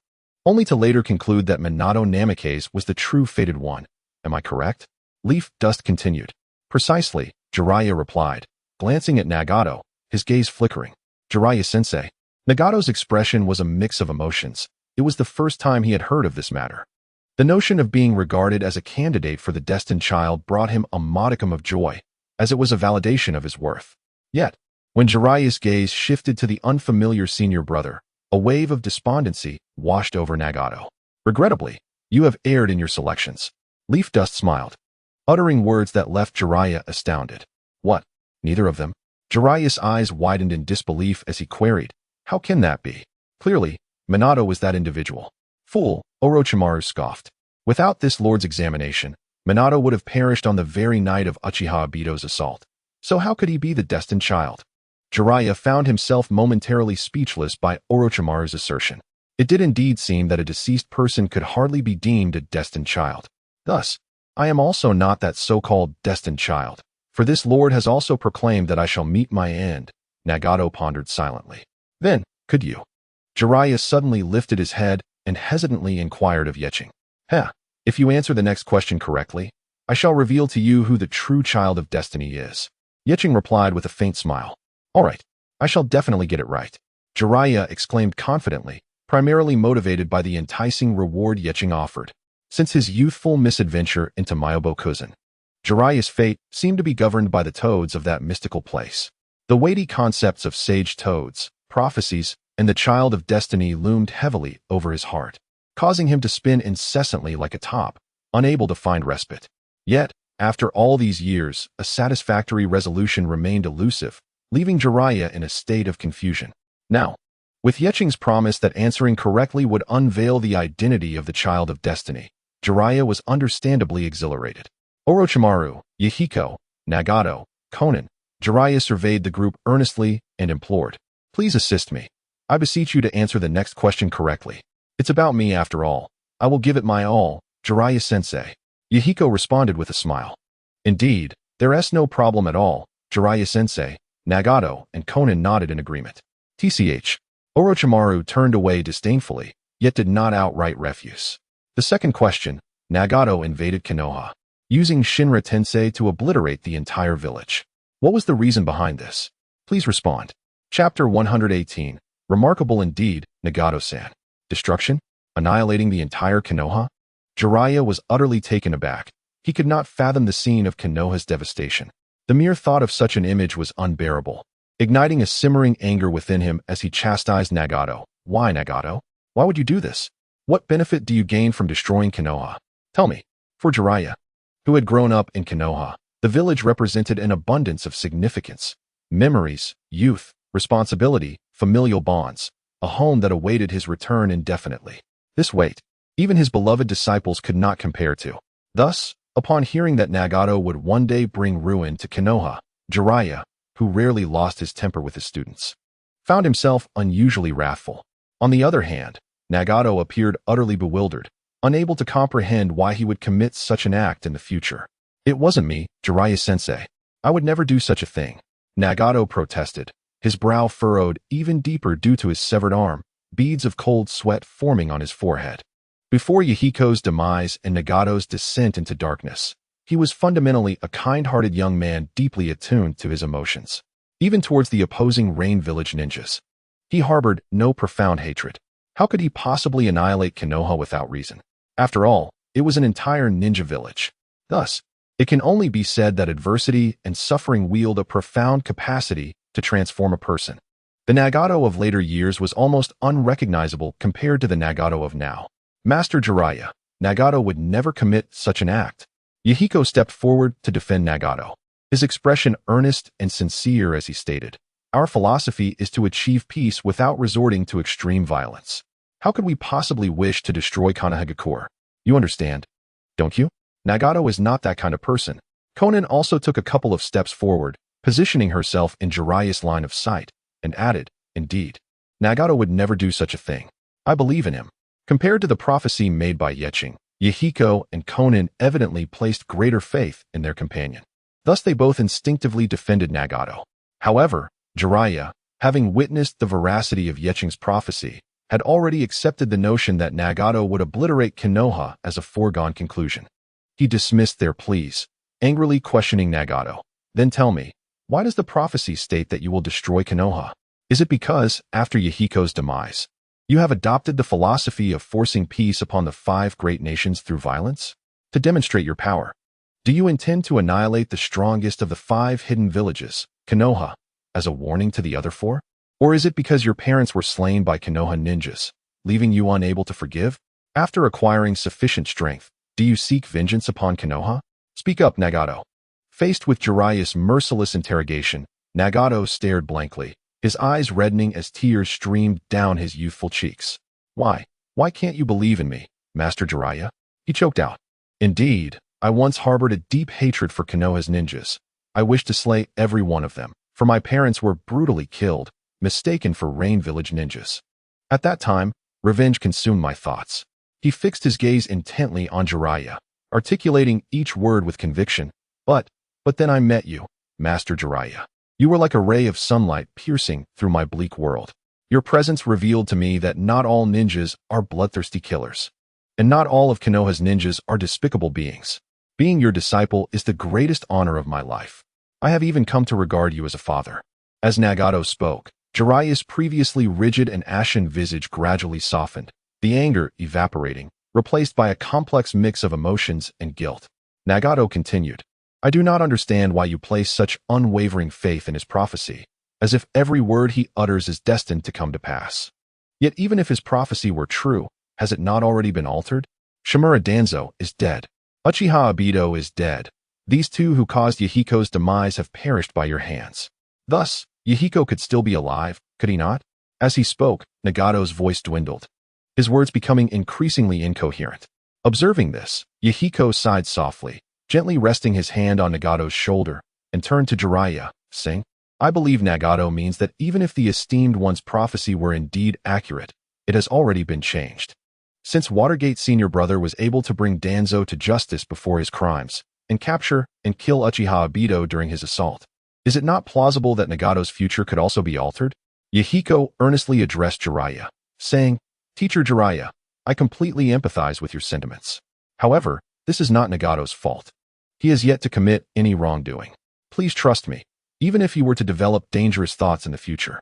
only to later conclude that Minato Namikaze was the true fated one. Am I correct?" Leaf Dust continued. "Precisely," Jiraiya replied, glancing at Nagato, his gaze flickering. "Jiraiya-sensei." Nagato's expression was a mix of emotions. It was the first time he had heard of this matter. The notion of being regarded as a candidate for the destined child brought him a modicum of joy, as it was a validation of his worth. Yet, when Jiraiya's gaze shifted to the unfamiliar senior brother, a wave of despondency washed over Nagato. "Regrettably, you have erred in your selections." Leaf Dust smiled, uttering words that left Jiraiya astounded. "What? Neither of them?" Jiraiya's eyes widened in disbelief as he queried, "How can that be? Clearly, Minato was that individual." "Fool," Orochimaru scoffed. "Without this lord's examination, Minato would have perished on the very night of Uchiha Obito's assault. So how could he be the destined child?" Jiraiya found himself momentarily speechless by Orochimaru's assertion. It did indeed seem that a deceased person could hardly be deemed a destined child. "Thus, I am also not that so-called destined child, for this lord has also proclaimed that I shall meet my end," Nagato pondered silently. "Then, could you?" Jiraiya suddenly lifted his head and hesitantly inquired of Yeching. If you answer the next question correctly, I shall reveal to you who the true child of destiny is." Yeching replied with a faint smile. "All right, I shall definitely get it right." Jiraiya exclaimed confidently, primarily motivated by the enticing reward Yeching offered. Since his youthful misadventure into Myobokuzen, Jiraiya's fate seemed to be governed by the toads of that mystical place. The weighty concepts of sage toads, prophecies, and the child of destiny loomed heavily over his heart, causing him to spin incessantly like a top, unable to find respite. Yet, after all these years, a satisfactory resolution remained elusive, leaving Jiraiya in a state of confusion. Now, with Yeching's promise that answering correctly would unveil the identity of the child of destiny, Jiraiya was understandably exhilarated. Orochimaru, Yahiko, Nagato, Konan, Jiraiya surveyed the group earnestly and implored, "Please assist me. I beseech you to answer the next question correctly. It's about me after all. I will give it my all, Jiraiya-sensei." Yahiko responded with a smile. "Indeed, there is no problem at all, Jiraiya-sensei." Nagato and Konan nodded in agreement. TCH. Orochimaru turned away disdainfully, yet did not outright refuse. The second question, Nagato invaded Konoha, using Shinra Tensei to obliterate the entire village. What was the reason behind this? Please respond. Chapter 118. Remarkable indeed, Nagato-san. Destruction? Annihilating the entire Konoha? Jiraiya was utterly taken aback. He could not fathom the scene of Konoha's devastation. The mere thought of such an image was unbearable, igniting a simmering anger within him as he chastised Nagato. "Why, Nagato? Why would you do this? What benefit do you gain from destroying Konoha? Tell me." For Jiraiya, who had grown up in Konoha, the village represented an abundance of significance, memories, youth, responsibility, familial bonds, a home that awaited his return indefinitely. This weight, even his beloved disciples could not compare to. Thus, upon hearing that Nagato would one day bring ruin to Konoha, Jiraiya, who rarely lost his temper with his students, found himself unusually wrathful. On the other hand, Nagato appeared utterly bewildered, unable to comprehend why he would commit such an act in the future. It wasn't me, Jiraiya-sensei. I would never do such a thing. Nagato protested, his brow furrowed even deeper due to his severed arm, beads of cold sweat forming on his forehead. Before Yahiko's demise and Nagato's descent into darkness, he was fundamentally a kind-hearted young man deeply attuned to his emotions. Even towards the opposing Rain Village ninjas, he harbored no profound hatred. How could he possibly annihilate Konoha without reason? After all, it was an entire ninja village. Thus, it can only be said that adversity and suffering wield a profound capacity to transform a person. The Nagato of later years was almost unrecognizable compared to the Nagato of now. Master Jiraiya, Nagato would never commit such an act. Yahiko stepped forward to defend Nagato, his expression earnest and sincere as he stated, "Our philosophy is to achieve peace without resorting to extreme violence. How could we possibly wish to destroy Konohagakure? You understand, don't you?" Nagato is not that kind of person. Konan also took a couple of steps forward, positioning herself in Jiraiya's line of sight, and added, "Indeed, Nagato would never do such a thing. I believe in him." Compared to the prophecy made by Yeching, Yahiko and Konan evidently placed greater faith in their companion. Thus they both instinctively defended Nagato. However, Jiraiya, having witnessed the veracity of Yeching's prophecy, had already accepted the notion that Nagato would obliterate Konoha as a foregone conclusion. He dismissed their pleas, angrily questioning Nagato. "Then tell me, why does the prophecy state that you will destroy Konoha? Is it because, after Yahiko's demise, you have adopted the philosophy of forcing peace upon the 5 great nations through violence? To demonstrate your power, do you intend to annihilate the strongest of the 5 hidden villages, Konoha, as a warning to the other 4? Or is it because your parents were slain by Konoha ninjas, leaving you unable to forgive? After acquiring sufficient strength, do you seek vengeance upon Konoha? Speak up, Nagato." Faced with Jiraiya's merciless interrogation, Nagato stared blankly, his eyes reddening as tears streamed down his youthful cheeks. Why can't you believe in me, Master Jiraiya?" He choked out. "Indeed, I once harbored a deep hatred for Konoha's ninjas. I wished to slay every one of them, for my parents were brutally killed, mistaken for Rain Village ninjas. At that time, revenge consumed my thoughts." He fixed his gaze intently on Jiraiya, articulating each word with conviction. But then I met you, Master Jiraiya. You were like a ray of sunlight piercing through my bleak world. Your presence revealed to me that not all ninjas are bloodthirsty killers, and not all of Konoha's ninjas are despicable beings. Being your disciple is the greatest honor of my life. I have even come to regard you as a father." As Nagato spoke, Jiraiya's previously rigid and ashen visage gradually softened, the anger evaporating, replaced by a complex mix of emotions and guilt. Nagato continued, "I do not understand why you place such unwavering faith in his prophecy, as if every word he utters is destined to come to pass. Yet even if his prophecy were true, has it not already been altered? Shimura Danzo is dead. Uchiha Obito is dead. These 2 who caused Yahiko's demise have perished by your hands. Thus, Yahiko could still be alive, could he not?" As he spoke, Nagato's voice dwindled, his words becoming increasingly incoherent. Observing this, Yahiko sighed softly, gently resting his hand on Nagato's shoulder, and turned to Jiraiya, saying, "I believe Nagato means that even if the esteemed one's prophecy were indeed accurate, it has already been changed. Since Watergate's senior brother was able to bring Danzo to justice before his crimes, and capture and kill Uchiha Obito during his assault, is it not plausible that Nagato's future could also be altered?" Yahiko earnestly addressed Jiraiya, saying, "Teacher Jiraiya, I completely empathize with your sentiments. However, this is not Nagato's fault. He has yet to commit any wrongdoing. Please trust me, even if he were to develop dangerous thoughts in the future,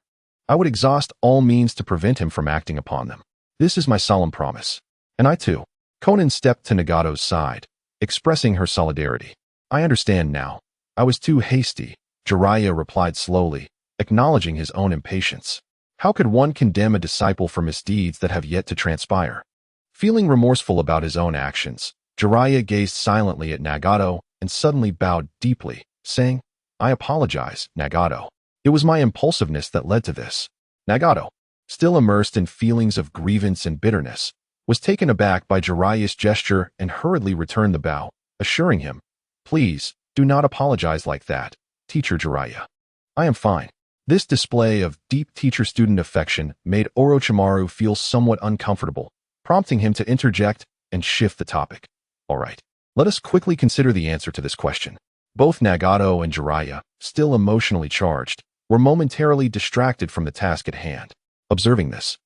I would exhaust all means to prevent him from acting upon them. This is my solemn promise." "And I too." Konan stepped to Nagato's side, expressing her solidarity. "I understand now. I was too hasty," Jiraiya replied slowly, acknowledging his own impatience. How could one condemn a disciple for misdeeds that have yet to transpire? Feeling remorseful about his own actions, Jiraiya gazed silently at Nagato and suddenly bowed deeply, saying, "I apologize, Nagato. It was my impulsiveness that led to this. Nagato, still immersed in feelings of grievance and bitterness, was taken aback by Jiraiya's gesture and hurriedly returned the bow, assuring him, "Please, do not apologize like that, Teacher Jiraiya. I am fine." This display of deep teacher-student affection made Orochimaru feel somewhat uncomfortable, prompting him to interject and shift the topic. All right, let us quickly consider the answer to this question. Both Nagato and Jiraiya, still emotionally charged, were momentarily distracted from the task at hand. Observing this,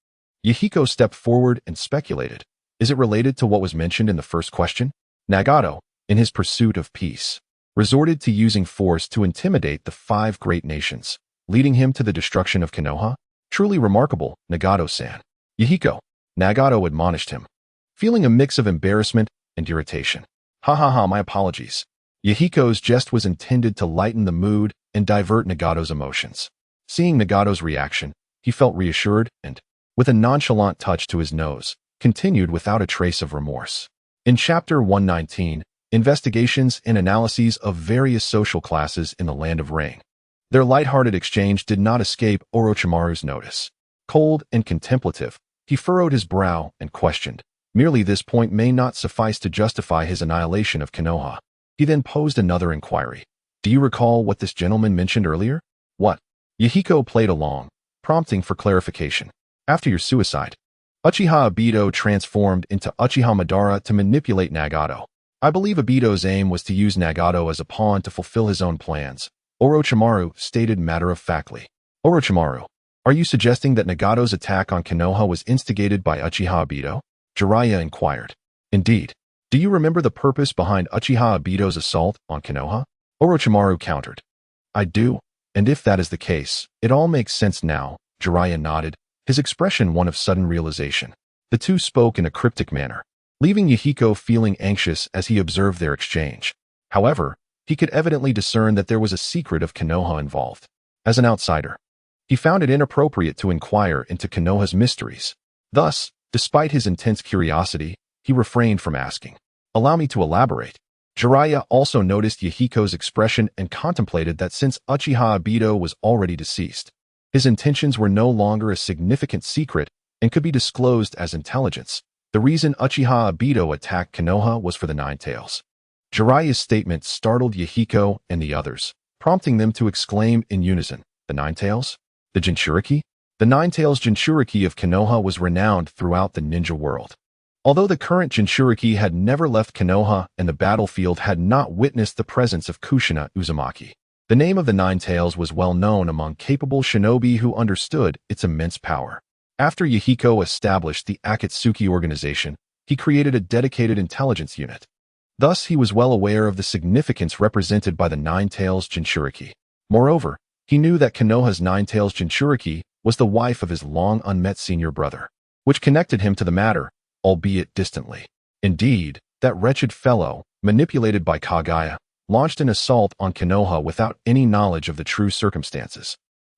Yahiko stepped forward and speculated, is it related to what was mentioned in the first question? Nagato, in his pursuit of peace, resorted to using force to intimidate the 5 great nations, leading him to the destruction of Konoha? Truly remarkable, Nagato-san. Yahiko, Nagato admonished him, feeling a mix of embarrassment and irritation. Ha ha ha, my apologies. Yahiko's jest was intended to lighten the mood and divert Nagato's emotions. Seeing Nagato's reaction, he felt reassured and, with a nonchalant touch to his nose, continued without a trace of remorse. In Chapter 119, Investigations and Analyses of Various Social Classes in the Land of Rain, their light-hearted exchange did not escape Orochimaru's notice. Cold and contemplative, he furrowed his brow and questioned. Merely this point may not suffice to justify his annihilation of Konoha. He then posed another inquiry. Do you recall what this gentleman mentioned earlier? What? Yahiko played along, prompting for clarification. After your suicide, Uchiha Obito transformed into Uchiha Madara to manipulate Nagato. I believe Obito's aim was to use Nagato as a pawn to fulfill his own plans, Orochimaru stated matter-of-factly. Orochimaru, are you suggesting that Nagato's attack on Konoha was instigated by Uchiha Obito? Jiraiya inquired. Indeed. Do you remember the purpose behind Uchiha Obito's assault on Konoha? Orochimaru countered. I do, and if that is the case, it all makes sense now. Jiraiya nodded, his expression one of sudden realization. The two spoke in a cryptic manner, leaving Yahiko feeling anxious as he observed their exchange. However, he could evidently discern that there was a secret of Konoha involved. As an outsider, he found it inappropriate to inquire into Konoha's mysteries. Thus, despite his intense curiosity, he refrained from asking. Allow me to elaborate. Jiraiya also noticed Yahiko's expression and contemplated that since Uchiha Obito was already deceased, his intentions were no longer a significant secret and could be disclosed as intelligence. The reason Uchiha Obito attacked Konoha was for the Nine Tails. Jiraiya's statement startled Yahiko and the others, prompting them to exclaim in unison, the Nine Tails? The Jinchuriki? The Nine Tails Jinchuriki of Konoha was renowned throughout the ninja world. Although the current Jinchuriki had never left Konoha and the battlefield had not witnessed the presence of Kushina Uzumaki, the name of the Nine Tails was well known among capable shinobi who understood its immense power. After Yahiko established the Akatsuki organization, he created a dedicated intelligence unit. Thus, he was well aware of the significance represented by the Nine Tails Jinchuriki. Moreover, he knew that Konoha's Nine Tails Jinchuriki was the wife of his long-unmet senior brother, which connected him to the matter, albeit distantly. Indeed, that wretched fellow, manipulated by Kaguya, launched an assault on Konoha without any knowledge of the true circumstances.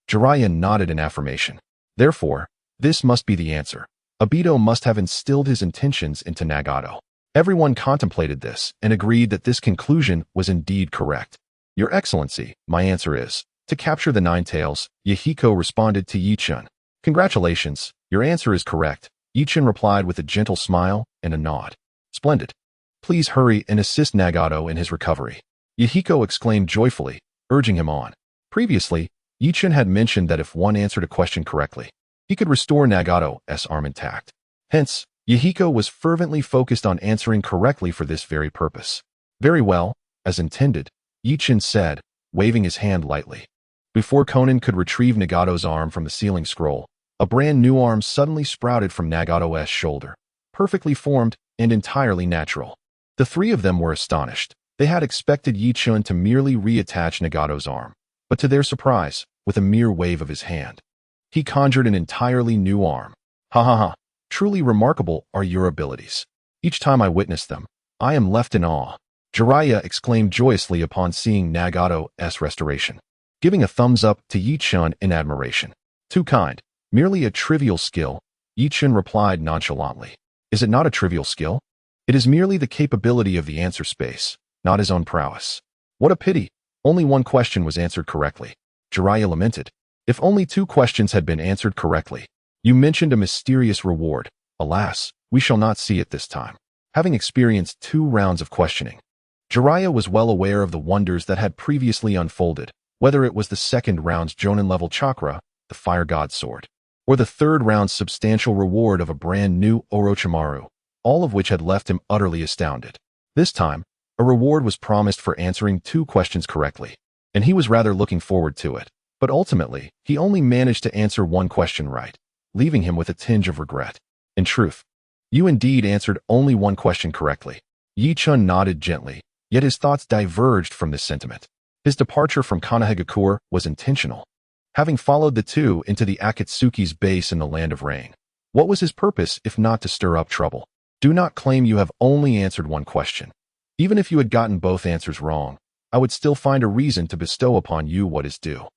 Jiraiya nodded in affirmation. Therefore, this must be the answer. Obito must have instilled his intentions into Nagato. Everyone contemplated this and agreed that this conclusion was indeed correct. Your Excellency, my answer is, to capture the Nine Tails. Yahiko responded to Yichun. Congratulations, your answer is correct. Yichun replied with a gentle smile and a nod. Splendid. Please hurry and assist Nagato in his recovery. Yahiko exclaimed joyfully, urging him on. Previously, Yichun had mentioned that if one answered a question correctly, he could restore Nagato's arm intact. Hence, Yahiko was fervently focused on answering correctly for this very purpose. Very well, as intended, Yichun said, waving his hand lightly. Before Konan could retrieve Nagato's arm from the sealing scroll, a brand new arm suddenly sprouted from Nagato's shoulder, perfectly formed and entirely natural. The three of them were astonished. They had expected Yichun to merely reattach Nagato's arm, but to their surprise, with a mere wave of his hand, he conjured an entirely new arm. Ha ha ha. Truly remarkable are your abilities. Each time I witness them, I am left in awe. Jiraiya exclaimed joyously upon seeing Nagato's restoration, giving a thumbs up to Yichun in admiration. Too kind. Merely a trivial skill, Yichun replied nonchalantly. Is it not a trivial skill? It is merely the capability of the answer space, not his own prowess. What a pity. Only one question was answered correctly. Jiraiya lamented. If only 2 questions had been answered correctly. You mentioned a mysterious reward. Alas, we shall not see it this time. Having experienced 2 rounds of questioning, Jiraiya was well aware of the wonders that had previously unfolded, whether it was the 2nd round's Jonin-level chakra, the Fire God's sword, or the 3rd round's substantial reward of a brand new Orochimaru, all of which had left him utterly astounded. This time, a reward was promised for answering 2 questions correctly, and he was rather looking forward to it. But ultimately, he only managed to answer 1 question right, leaving him with a tinge of regret. In truth, you indeed answered only 1 question correctly. Yi Chun nodded gently, yet his thoughts diverged from this sentiment. His departure from Konoha was intentional. Having followed the 2 into the Akatsuki's base in the Land of Rain, what was his purpose if not to stir up trouble? Do not claim you have only answered 1 question. Even if you had gotten both answers wrong, I would still find a reason to bestow upon you what is due.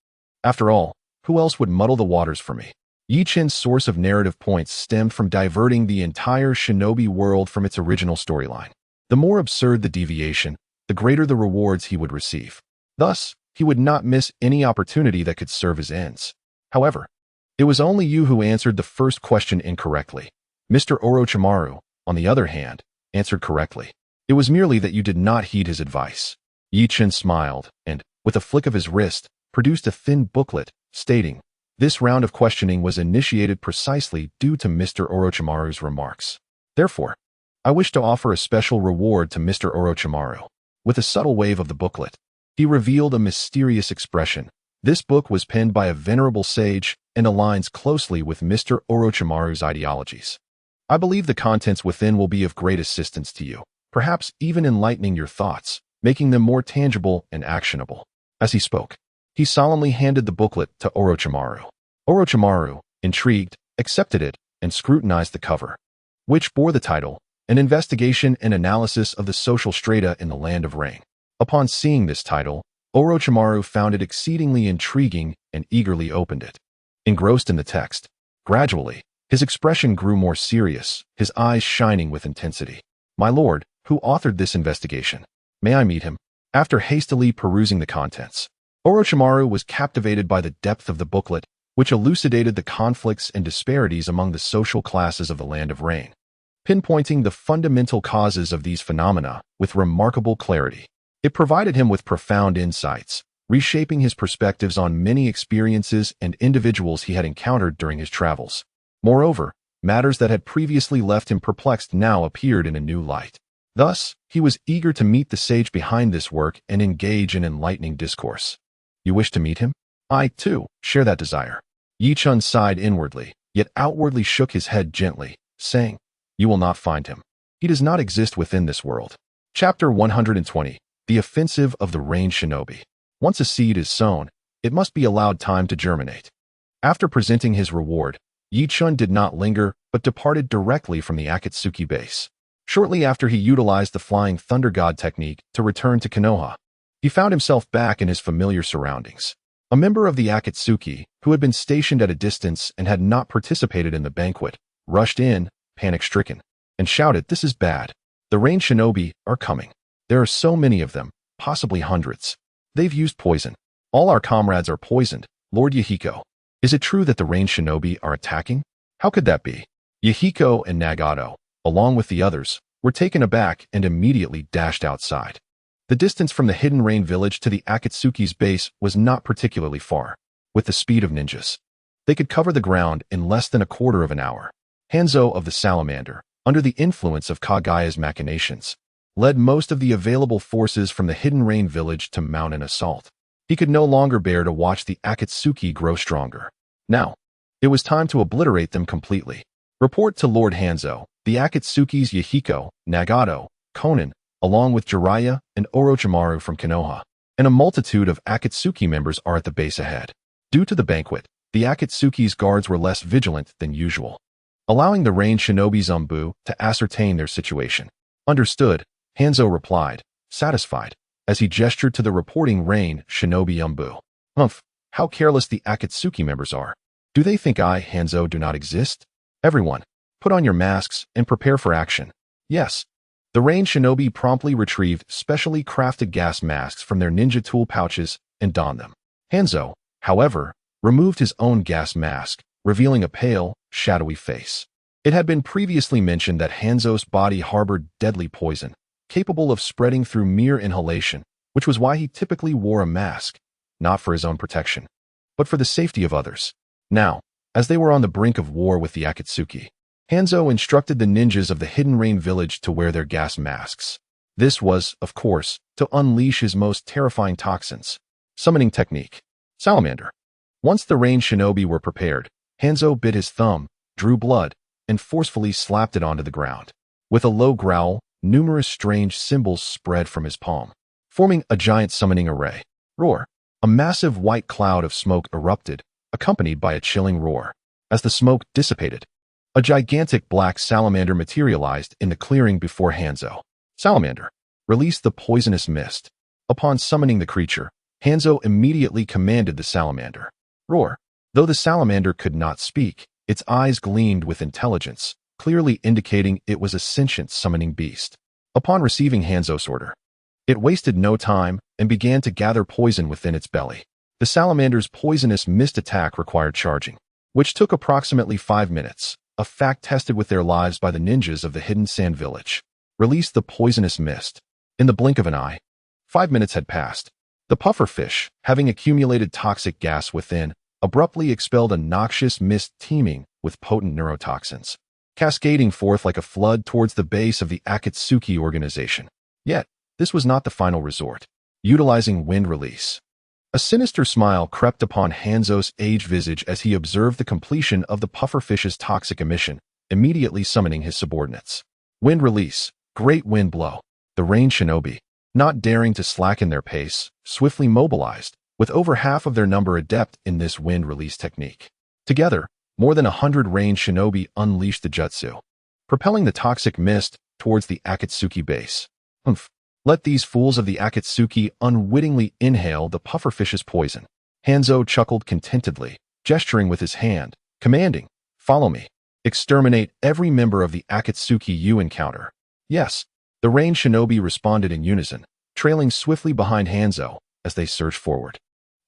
After all, who else would muddle the waters for me? Yi Chun's source of narrative points stemmed from diverting the entire shinobi world from its original storyline. The more absurd the deviation, the greater the rewards he would receive. Thus, he would not miss any opportunity that could serve his ends. However, it was only you who answered the first question incorrectly. Mr. Orochimaru, on the other hand, answered correctly. It was merely that you did not heed his advice. Yi Chun smiled and, with a flick of his wrist, produced a thin booklet, stating, "This round of questioning was initiated precisely due to Mr. Orochimaru's remarks. Therefore, I wish to offer a special reward to Mr. Orochimaru." With a subtle wave of the booklet, he revealed a mysterious expression. This book was penned by a venerable sage and aligns closely with Mr. Orochimaru's ideologies. I believe the contents within will be of great assistance to you, perhaps even enlightening your thoughts, making them more tangible and actionable. As he spoke, he solemnly handed the booklet to Orochimaru. Orochimaru, intrigued, accepted it and scrutinized the cover, which bore the title, An Investigation and Analysis of the Social Strata in the Land of Rain. Upon seeing this title, Orochimaru found it exceedingly intriguing and eagerly opened it. Engrossed in the text, gradually, his expression grew more serious, his eyes shining with intensity. "My lord, who authored this investigation? May I meet him?" After hastily perusing the contents, Orochimaru was captivated by the depth of the booklet, which elucidated the conflicts and disparities among the social classes of the Land of Rain, pinpointing the fundamental causes of these phenomena with remarkable clarity. It provided him with profound insights, reshaping his perspectives on many experiences and individuals he had encountered during his travels. Moreover, matters that had previously left him perplexed now appeared in a new light. Thus, he was eager to meet the sage behind this work and engage in enlightening discourse. "You wish to meet him? I, too, share that desire." Yi Chun sighed inwardly, yet outwardly shook his head gently, saying, "You will not find him. He does not exist within this world." Chapter 120. The Offensive of the Rain Shinobi. Once a seed is sown, it must be allowed time to germinate. After presenting his reward, Yi Chun did not linger, but departed directly from the Akatsuki base. Shortly after he utilized the Flying Thunder God technique to return to Konoha, he found himself back in his familiar surroundings. A member of the Akatsuki, who had been stationed at a distance and had not participated in the banquet, rushed in, panic-stricken, and shouted, "This is bad. The Rain Shinobi are coming. There are so many of them, possibly hundreds. They've used poison. All our comrades are poisoned. Lord Yahiko, is it true that the Rain Shinobi are attacking? How could that be?" Yahiko and Nagato, along with the others, were taken aback and immediately dashed outside. The distance from the Hidden Rain village to the Akatsuki's base was not particularly far. With the speed of ninjas, they could cover the ground in less than a quarter of an hour. Hanzo of the Salamander, under the influence of Kagaya's machinations, led most of the available forces from the Hidden Rain village to mount an assault. He could no longer bear to watch the Akatsuki grow stronger. Now, it was time to obliterate them completely. Report to Lord Hanzo, the Akatsuki's Yahiko, Nagato, Konan, along with Jiraiya and Orochimaru from Konoha, and a multitude of Akatsuki members are at the base ahead. Due to the banquet, the Akatsuki's guards were less vigilant than usual, allowing the Rain Shinobi's Umbu to ascertain their situation. "Understood," Hanzo replied, satisfied, as he gestured to the reporting Rain Shinobi Umbu. "Humph, how careless the Akatsuki members are. Do they think I, Hanzo, do not exist? Everyone, put on your masks and prepare for action." "Yes." The Rain Shinobi promptly retrieved specially crafted gas masks from their ninja tool pouches and donned them. "Hanzo, however, removed his own gas mask, revealing a pale, shadowy face. It had been previously mentioned that Hanzo's body harbored deadly poison, capable of spreading through mere inhalation, which was why he typically wore a mask, not for his own protection, but for the safety of others. Now, as they were on the brink of war with the Akatsuki, Hanzo instructed the ninjas of the Hidden Rain village to wear their gas masks. This was, of course, to unleash his most terrifying toxins. Summoning technique. Salamander. Once the rain shinobi were prepared, Hanzo bit his thumb, drew blood, and forcefully slapped it onto the ground. With a low growl, numerous strange symbols spread from his palm, forming a giant summoning array. Roar. A massive white cloud of smoke erupted, accompanied by a chilling roar. As the smoke dissipated, a gigantic black salamander materialized in the clearing before Hanzo. Salamander. Release the poisonous mist. Upon summoning the creature, Hanzo immediately commanded the salamander. Roar. Though the salamander could not speak, its eyes gleamed with intelligence, clearly indicating it was a sentient summoning beast. Upon receiving Hanzo's order, it wasted no time and began to gather poison within its belly. The salamander's poisonous mist attack required charging, which took approximately 5 minutes, a fact tested with their lives by the ninjas of the Hidden Sand Village. Release the poisonous mist. In the blink of an eye, 5 minutes had passed. The pufferfish, having accumulated toxic gas within, abruptly expelled a noxious mist teeming with potent neurotoxins, cascading forth like a flood towards the base of the Akatsuki organization. Yet, this was not the final resort. Utilizing wind release. A sinister smile crept upon Hanzo's aged visage as he observed the completion of the pufferfish's toxic emission, immediately summoning his subordinates. Wind release. Great wind blow. The rain shinobi, not daring to slacken their pace, swiftly mobilized, with over half of their number adept in this wind release technique. Together, more than 100 rain shinobi unleashed the jutsu, propelling the toxic mist towards the Akatsuki base. Humph. Let these fools of the Akatsuki unwittingly inhale the pufferfish's poison. Hanzo chuckled contentedly, gesturing with his hand, commanding, "Follow me. Exterminate every member of the Akatsuki you encounter." Yes, the rain shinobi responded in unison, trailing swiftly behind Hanzo as they surged forward.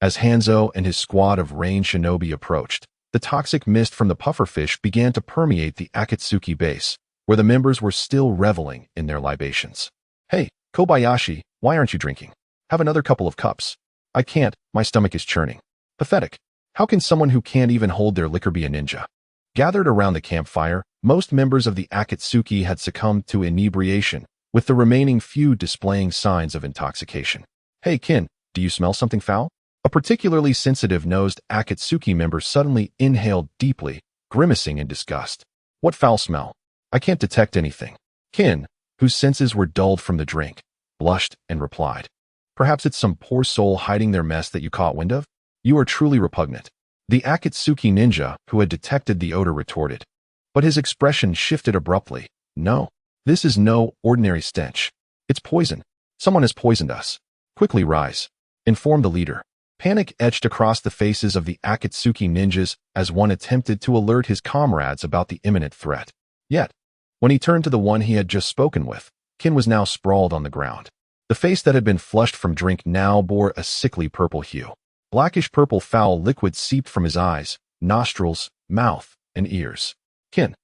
As Hanzo and his squad of rain shinobi approached, the toxic mist from the pufferfish began to permeate the Akatsuki base, where the members were still reveling in their libations. "Hey, Kobayashi, why aren't you drinking? Have another couple of cups." "I can't, my stomach is churning." Pathetic. How can someone who can't even hold their liquor be a ninja? Gathered around the campfire, most members of the Akatsuki had succumbed to inebriation, with the remaining few displaying signs of intoxication. "Hey Kin, do you smell something foul?" A particularly sensitive-nosed Akatsuki member suddenly inhaled deeply, grimacing in disgust. "What foul smell? I can't detect anything." Kin, whose senses were dulled from the drink, blushed and replied, "Perhaps it's some poor soul hiding their mess that you caught wind of? You are truly repugnant." The Akatsuki ninja, who had detected the odor, retorted. But his expression shifted abruptly. "No, this is no ordinary stench. It's poison. Someone has poisoned us. Quickly rise," informed the leader. Panic etched across the faces of the Akatsuki ninjas as one attempted to alert his comrades about the imminent threat. Yet, when he turned to the one he had just spoken with, Kin was now sprawled on the ground. The face that had been flushed from drink now bore a sickly purple hue. Blackish purple foul liquid seeped from his eyes, nostrils, mouth, and ears. "Kin,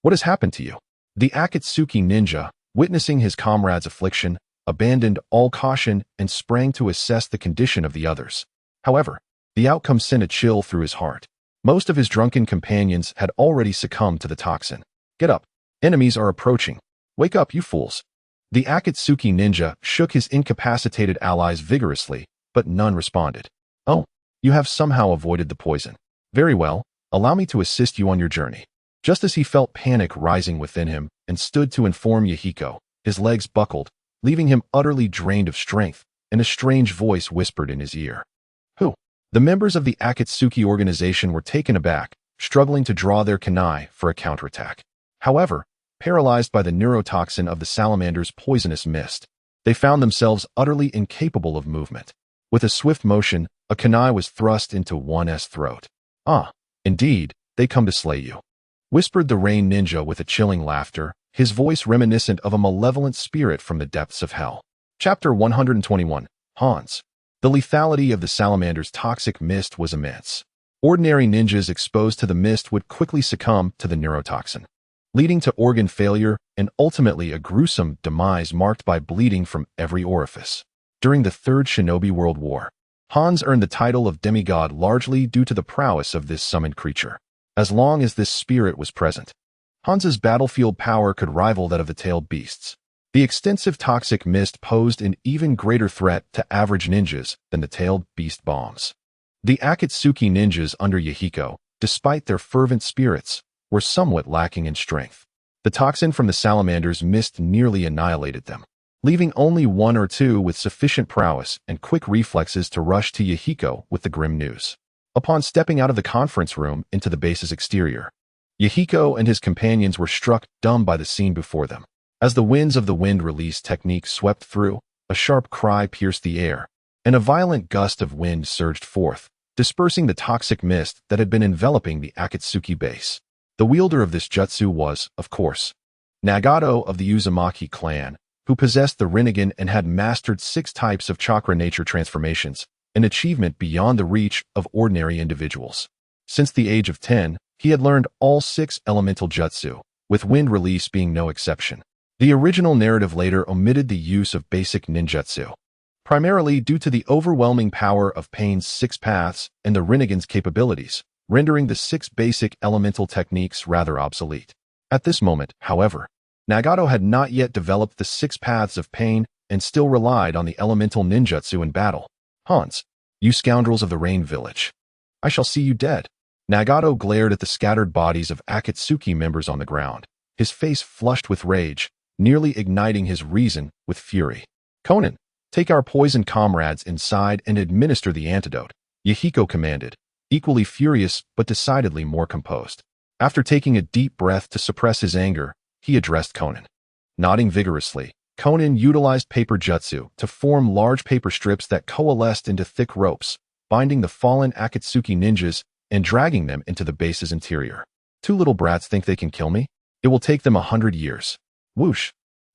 what has happened to you?" The Akatsuki ninja, witnessing his comrade's affliction, abandoned all caution and sprang to assess the condition of the others. However, the outcome sent a chill through his heart. Most of his drunken companions had already succumbed to the toxin. "Get up. Enemies are approaching. Wake up, you fools." The Akatsuki ninja shook his incapacitated allies vigorously, but none responded. "Oh, you have somehow avoided the poison. Very well, allow me to assist you on your journey." Just as he felt panic rising within him and stood to inform Yahiko, his legs buckled, leaving him utterly drained of strength, and a strange voice whispered in his ear. "Who?" The members of the Akatsuki organization were taken aback, struggling to draw their kunai for a counterattack. However, paralyzed by the neurotoxin of the salamander's poisonous mist, they found themselves utterly incapable of movement. With a swift motion, a kunai was thrust into one's throat. "Ah, indeed, they come to slay you," whispered the rain ninja with a chilling laughter, his voice reminiscent of a malevolent spirit from the depths of hell. Chapter 121. Hans. The lethality of the salamander's toxic mist was immense. Ordinary ninjas exposed to the mist would quickly succumb to the neurotoxin, leading to organ failure and ultimately a gruesome demise marked by bleeding from every orifice. During the Third Shinobi World War, Hans earned the title of demigod largely due to the prowess of this summoned creature. As long as this spirit was present, Hans's battlefield power could rival that of the tailed beasts. The extensive toxic mist posed an even greater threat to average ninjas than the tailed beast bombs. The Akatsuki ninjas under Yahiko, despite their fervent spirits, were somewhat lacking in strength. The toxin from the salamander's mist nearly annihilated them, leaving only one or two with sufficient prowess and quick reflexes to rush to Yahiko with the grim news. Upon stepping out of the conference room into the base's exterior, Yahiko and his companions were struck dumb by the scene before them. As the winds of the wind release technique swept through, a sharp cry pierced the air, and a violent gust of wind surged forth, dispersing the toxic mist that had been enveloping the Akatsuki base. The wielder of this jutsu was, of course, Nagato of the Uzumaki clan, who possessed the Rinnegan and had mastered 6 types of chakra nature transformations, an achievement beyond the reach of ordinary individuals. Since the age of 10, he had learned all 6 elemental jutsu, with wind release being no exception. The original narrative later omitted the use of basic ninjutsu, primarily due to the overwhelming power of Pain's 6 paths and the Rinnegan's capabilities, rendering the 6 basic elemental techniques rather obsolete. At this moment, however, Nagato had not yet developed the 6 paths of Pain and still relied on the elemental ninjutsu in battle. Hans, you scoundrels of the Rain Village, I shall see you dead. Nagato glared at the scattered bodies of Akatsuki members on the ground, his face flushed with rage, nearly igniting his reason with fury. Conan, take our poisoned comrades inside and administer the antidote, Yahiko commanded, equally furious but decidedly more composed. After taking a deep breath to suppress his anger, he addressed Conan. Nodding vigorously, Conan utilized paper jutsu to form large paper strips that coalesced into thick ropes, binding the fallen Akatsuki ninjas and dragging them into the base's interior. 2 little brats think they can kill me? It will take them 100 years. Whoosh!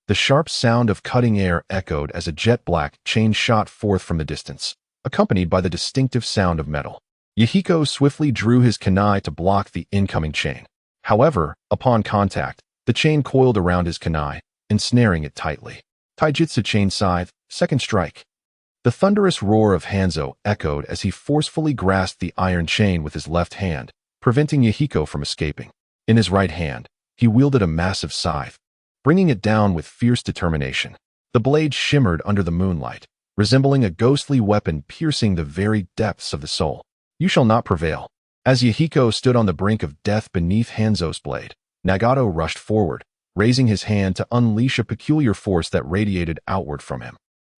The sharp sound of cutting air echoed as a jet-black chain shot forth from the distance, accompanied by the distinctive sound of metal. Yahiko swiftly drew his kunai to block the incoming chain. However, upon contact, the chain coiled around his kunai, ensnaring it tightly. Taijutsu chain scythe, second strike. The thunderous roar of Hanzo echoed as he forcefully grasped the iron chain with his left hand, preventing Yahiko from escaping. In his right hand, he wielded a massive scythe, bringing it down with fierce determination. The blade shimmered under the moonlight, resembling a ghostly weapon piercing the very depths of the soul. You shall not prevail. As Yahiko stood on the brink of death beneath Hanzo's blade, Nagato rushed forward, raising his hand to unleash a peculiar force that radiated outward from him.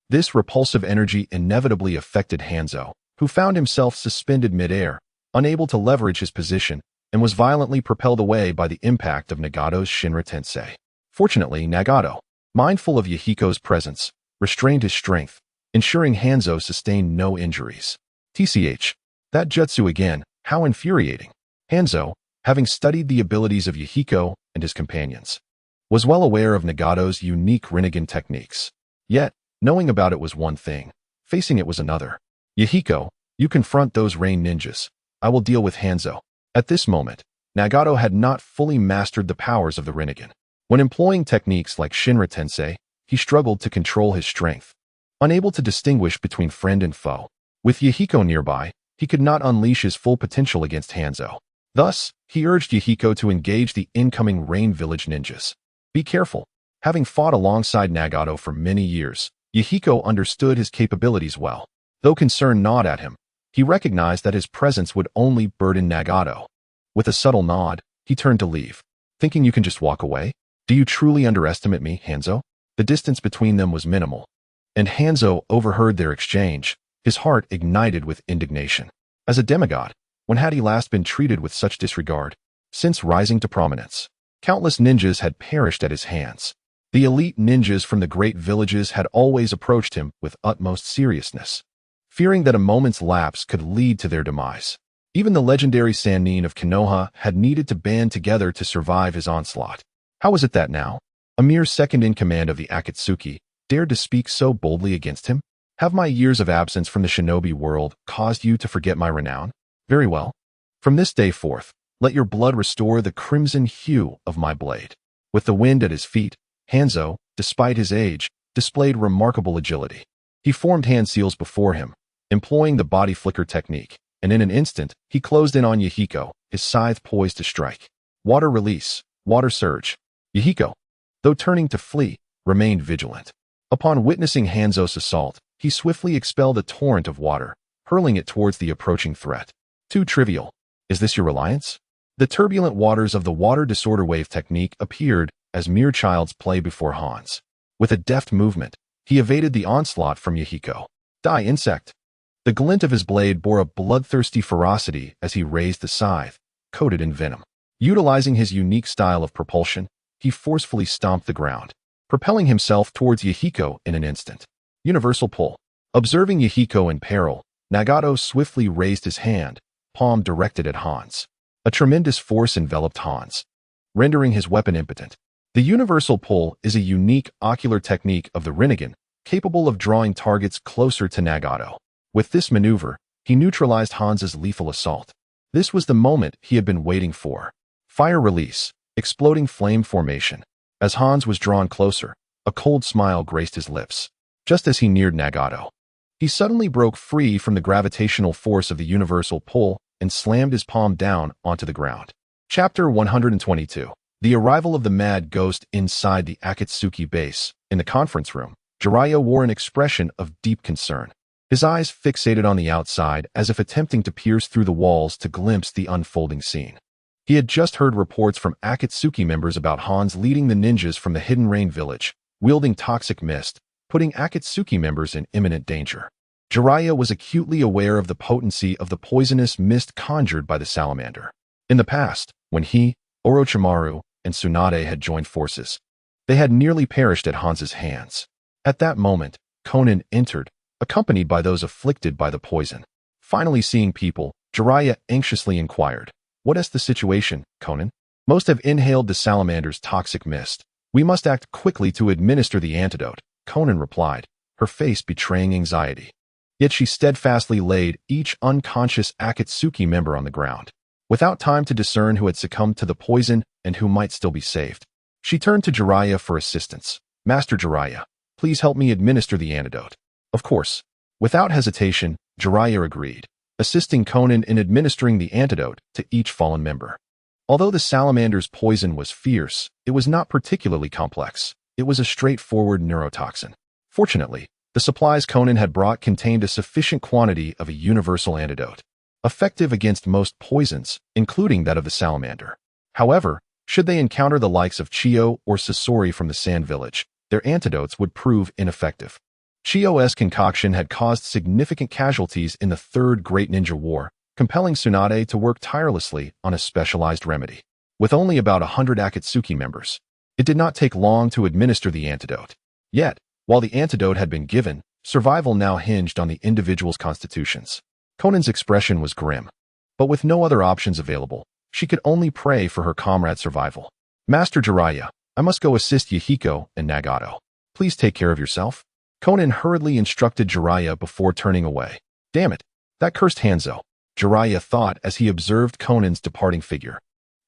This repulsive energy inevitably affected Hanzo, who found himself suspended midair, unable to leverage his position, and was violently propelled away by the impact of Nagato's Shinra Tensei. Fortunately, Nagato, mindful of Yahiko's presence, restrained his strength, ensuring Hanzo sustained no injuries. TCH. That jutsu again, how infuriating. Hanzo, having studied the abilities of Yahiko and his companions, was well aware of Nagato's unique Rinnegan techniques. Yet, knowing about it was one thing, facing it was another. Yahiko, you confront those rain ninjas. I will deal with Hanzo. At this moment, Nagato had not fully mastered the powers of the Rinnegan. When employing techniques like Shinra Tensei, he struggled to control his strength, unable to distinguish between friend and foe. With Yahiko nearby, he could not unleash his full potential against Hanzo. Thus, he urged Yahiko to engage the incoming Rain Village ninjas. Be careful. Having fought alongside Nagato for many years, Yahiko understood his capabilities well. Though concern gnawed at him, he recognized that his presence would only burden Nagato. With a subtle nod, he turned to leave. Thinking you can just walk away? Do you truly underestimate me, Hanzo? The distance between them was minimal, and Hanzo overheard their exchange, his heart ignited with indignation. As a demigod, when had he last been treated with such disregard? Since rising to prominence, countless ninjas had perished at his hands. The elite ninjas from the great villages had always approached him with utmost seriousness, fearing that a moment's lapse could lead to their demise. Even the legendary Sannin of Konoha had needed to band together to survive his onslaught. How was it that now, a mere second in command of the Akatsuki, dared to speak so boldly against him? Have my years of absence from the shinobi world caused you to forget my renown? Very well. From this day forth, let your blood restore the crimson hue of my blade. With the wind at his feet, Hanzo, despite his age, displayed remarkable agility. He formed hand seals before him, employing the body flicker technique, and in an instant, he closed in on Yahiko, his scythe poised to strike. Water release, water surge. Yahiko, though turning to flee, remained vigilant. Upon witnessing Hanzo's assault, he swiftly expelled a torrent of water, hurling it towards the approaching threat. Too trivial. Is this your reliance? The turbulent waters of the water disorder wave technique appeared as mere child's play before Hans. With a deft movement, he evaded the onslaught from Yahiko. Die, insect! The glint of his blade bore a bloodthirsty ferocity as he raised the scythe, coated in venom. Utilizing his unique style of propulsion, he forcefully stomped the ground, propelling himself towards Yahiko in an instant. Universal pull. Observing Yahiko in peril, Nagato swiftly raised his hand, palm directed at Hans. A tremendous force enveloped Hans, rendering his weapon impotent. The universal pull is a unique ocular technique of the Rinnegan, capable of drawing targets closer to Nagato. With this maneuver, he neutralized Hans's lethal assault. This was the moment he had been waiting for. Fire release, exploding flame formation. As Hans was drawn closer, a cold smile graced his lips. Just as he neared Nagato, he suddenly broke free from the gravitational force of the universal pull and slammed his palm down onto the ground. Chapter 122. The arrival of the mad ghost inside the Akatsuki base. In the conference room, Jiraiya wore an expression of deep concern. His eyes fixated on the outside as if attempting to pierce through the walls to glimpse the unfolding scene. He had just heard reports from Akatsuki members about Hans leading the ninjas from the Hidden Rain village, wielding toxic mist, putting Akatsuki members in imminent danger. Jiraiya was acutely aware of the potency of the poisonous mist conjured by the salamander. In the past, when he, Orochimaru, and Tsunade had joined forces, they had nearly perished at Hans's hands. At that moment, Konan entered, accompanied by those afflicted by the poison. Finally seeing people, Jiraiya anxiously inquired, "What is the situation, Konan?" "Most have inhaled the salamander's toxic mist. We must act quickly to administer the antidote," Konan replied, her face betraying anxiety. Yet she steadfastly laid each unconscious Akatsuki member on the ground. Without time to discern who had succumbed to the poison and who might still be saved, she turned to Jiraiya for assistance. "Master Jiraiya, please help me administer the antidote." Of course. Without hesitation, Jiraiya agreed, assisting Konan in administering the antidote to each fallen member. Although the salamander's poison was fierce, it was not particularly complex. It was a straightforward neurotoxin. Fortunately, the supplies Konan had brought contained a sufficient quantity of a universal antidote, effective against most poisons, including that of the salamander. However, should they encounter the likes of Chiyo or Sasori from the Sand Village, their antidotes would prove ineffective. Chiyo's concoction had caused significant casualties in the Third Great Ninja War, compelling Tsunade to work tirelessly on a specialized remedy. With only about 100 Akatsuki members, it did not take long to administer the antidote. Yet, while the antidote had been given, survival now hinged on the individual's constitutions. Konan's expression was grim. But with no other options available, she could only pray for her comrade's survival. "Master Jiraiya, I must go assist Yahiko and Nagato. Please take care of yourself." Konan hurriedly instructed Jiraiya before turning away. "Damn it, that cursed Hanzo," Jiraiya thought as he observed Konan's departing figure.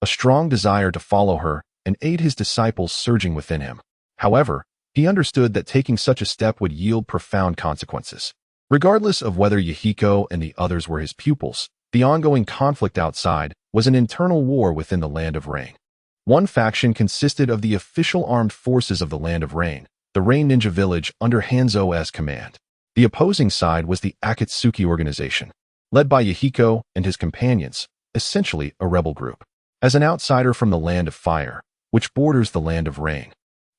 A strong desire to follow her and aid his disciples surging within him. However, he understood that taking such a step would yield profound consequences. Regardless of whether Yahiko and the others were his pupils, the ongoing conflict outside was an internal war within the Land of Rain. One faction consisted of the official armed forces of the Land of Rain, the Rain Ninja Village under Hanzo's command. The opposing side was the Akatsuki organization, led by Yahiko and his companions, essentially a rebel group. As an outsider from the Land of Fire, which borders the Land of Rain,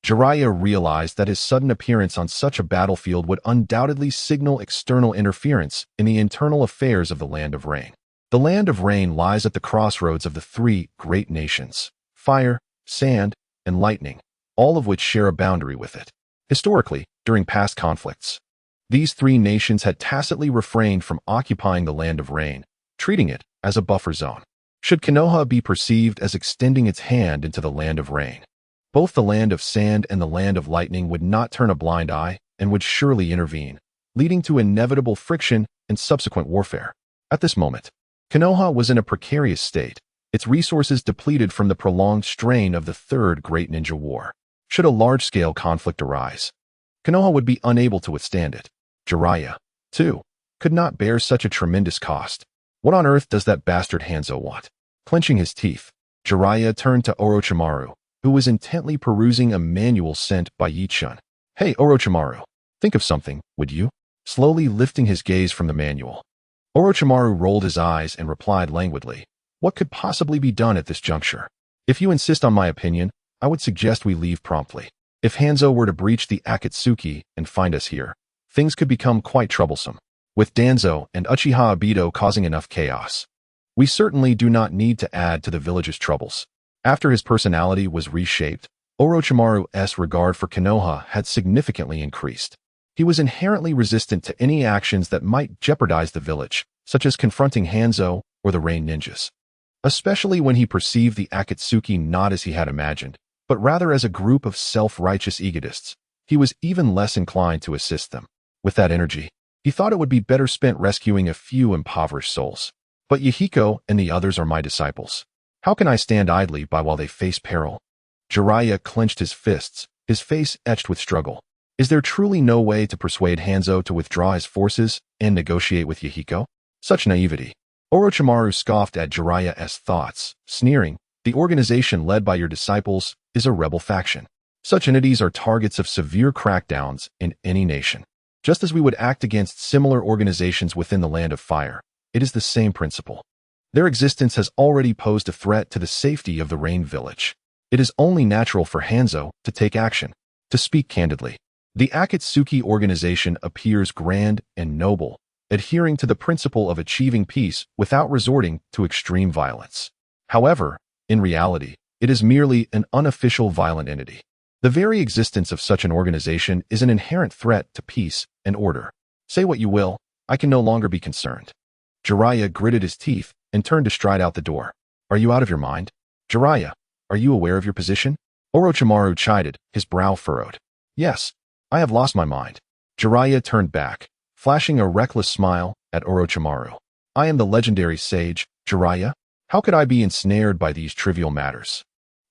Jiraiya realized that his sudden appearance on such a battlefield would undoubtedly signal external interference in the internal affairs of the Land of Rain. The Land of Rain lies at the crossroads of the three great nations, fire, sand, and lightning, all of which share a boundary with it. Historically, during past conflicts, these three nations had tacitly refrained from occupying the Land of Rain, treating it as a buffer zone. Should Konoha be perceived as extending its hand into the Land of Rain, both the Land of Sand and the Land of Lightning would not turn a blind eye and would surely intervene, leading to inevitable friction and subsequent warfare. At this moment, Konoha was in a precarious state, its resources depleted from the prolonged strain of the Third Great Ninja War. Should a large-scale conflict arise, Konoha would be unable to withstand it. Jiraiya, too, could not bear such a tremendous cost. What on earth does that bastard Hanzo want? Clenching his teeth, Jiraiya turned to Orochimaru, who was intently perusing a manual sent by Yi-chun. Hey, Orochimaru, think of something, would you? Slowly lifting his gaze from the manual, Orochimaru rolled his eyes and replied languidly, what could possibly be done at this juncture? If you insist on my opinion, I would suggest we leave promptly. If Hanzo were to breach the Akatsuki and find us here, things could become quite troublesome. With Danzo and Uchiha Obito causing enough chaos, we certainly do not need to add to the village's troubles. After his personality was reshaped, Orochimaru's regard for Konoha had significantly increased. He was inherently resistant to any actions that might jeopardize the village, such as confronting Hanzo or the Rain Ninjas. Especially when he perceived the Akatsuki not as he had imagined, but rather as a group of self-righteous egotists, he was even less inclined to assist them. With that energy, he thought it would be better spent rescuing a few impoverished souls. But Yahiko and the others are my disciples. How can I stand idly by while they face peril? Jiraiya clenched his fists, his face etched with struggle. Is there truly no way to persuade Hanzo to withdraw his forces and negotiate with Yahiko? Such naivety. Orochimaru scoffed at Jiraiya's thoughts, sneering, the organization led by your disciples is a rebel faction. Such entities are targets of severe crackdowns in any nation. Just as we would act against similar organizations within the Land of Fire, it is the same principle. Their existence has already posed a threat to the safety of the Rain Village. It is only natural for Hanzo to take action. To speak candidly, the Akatsuki organization appears grand and noble, adhering to the principle of achieving peace without resorting to extreme violence. However, in reality, it is merely an unofficial violent entity. The very existence of such an organization is an inherent threat to peace and order. Say what you will, I can no longer be concerned. Jiraiya gritted his teeth and turned to stride out the door. Are you out of your mind? Jiraiya, are you aware of your position? Orochimaru chided, his brow furrowed. Yes, I have lost my mind. Jiraiya turned back, flashing a reckless smile at Orochimaru. I am the legendary sage, Jiraiya. How could I be ensnared by these trivial matters?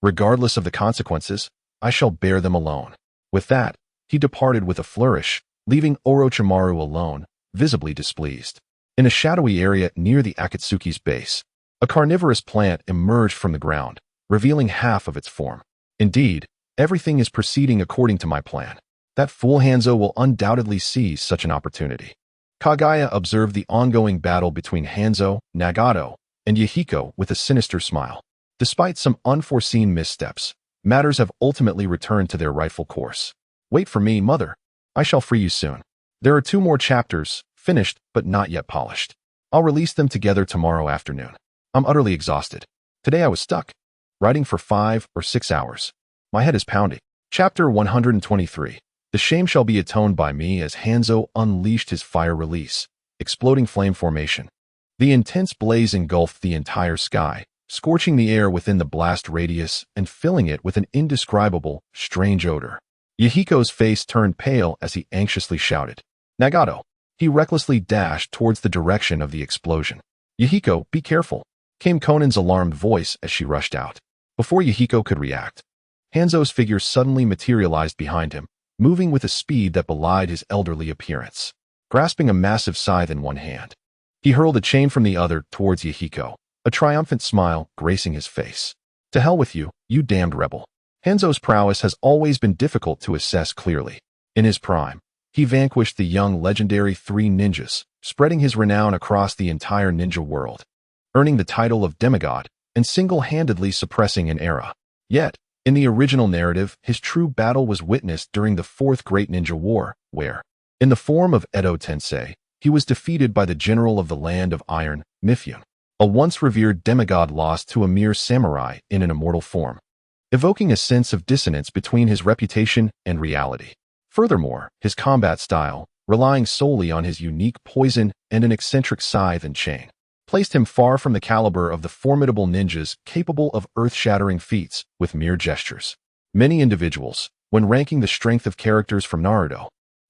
Regardless of the consequences, I shall bear them alone. With that, he departed with a flourish, leaving Orochimaru alone, visibly displeased. In a shadowy area near the Akatsuki's base, a carnivorous plant emerged from the ground, revealing half of its form. Indeed, everything is proceeding according to my plan. That fool Hanzo will undoubtedly seize such an opportunity. Kaguya observed the ongoing battle between Hanzo, Nagato, and Yahiko with a sinister smile. Despite some unforeseen missteps, matters have ultimately returned to their rightful course. Wait for me, mother. I shall free you soon. There are 2 more chapters, finished but not yet polished. I'll release them together tomorrow afternoon. I'm utterly exhausted. Today I was stuck, writing for 5 or 6 hours. My head is pounding. Chapter 123. The shame shall be atoned by me as Hanzo unleashed his fire release, exploding flame formation. The intense blaze engulfed the entire sky, scorching the air within the blast radius and filling it with an indescribable, strange odor. Yahiko's face turned pale as he anxiously shouted, Nagato! He recklessly dashed towards the direction of the explosion. Yahiko, be careful, came Conan's alarmed voice as she rushed out. Before Yahiko could react, Hanzo's figure suddenly materialized behind him, moving with a speed that belied his elderly appearance. Grasping a massive scythe in one hand, he hurled a chain from the other towards Yahiko, a triumphant smile gracing his face. To hell with you, you damned rebel. Hanzo's prowess has always been difficult to assess clearly. In his prime, he vanquished the young legendary 3 ninjas, spreading his renown across the entire ninja world, earning the title of demigod and single-handedly suppressing an era. Yet, in the original narrative, his true battle was witnessed during the Fourth Great Ninja War, where, in the form of Edo Tensei, he was defeated by the general of the Land of Iron, Mifune, a once revered demigod lost to a mere samurai in an immortal form, evoking a sense of dissonance between his reputation and reality. Furthermore, his combat style, relying solely on his unique poison and an eccentric scythe and chain, placed him far from the caliber of the formidable ninjas capable of earth-shattering feats with mere gestures. Many individuals, when ranking the strength of characters from Naruto,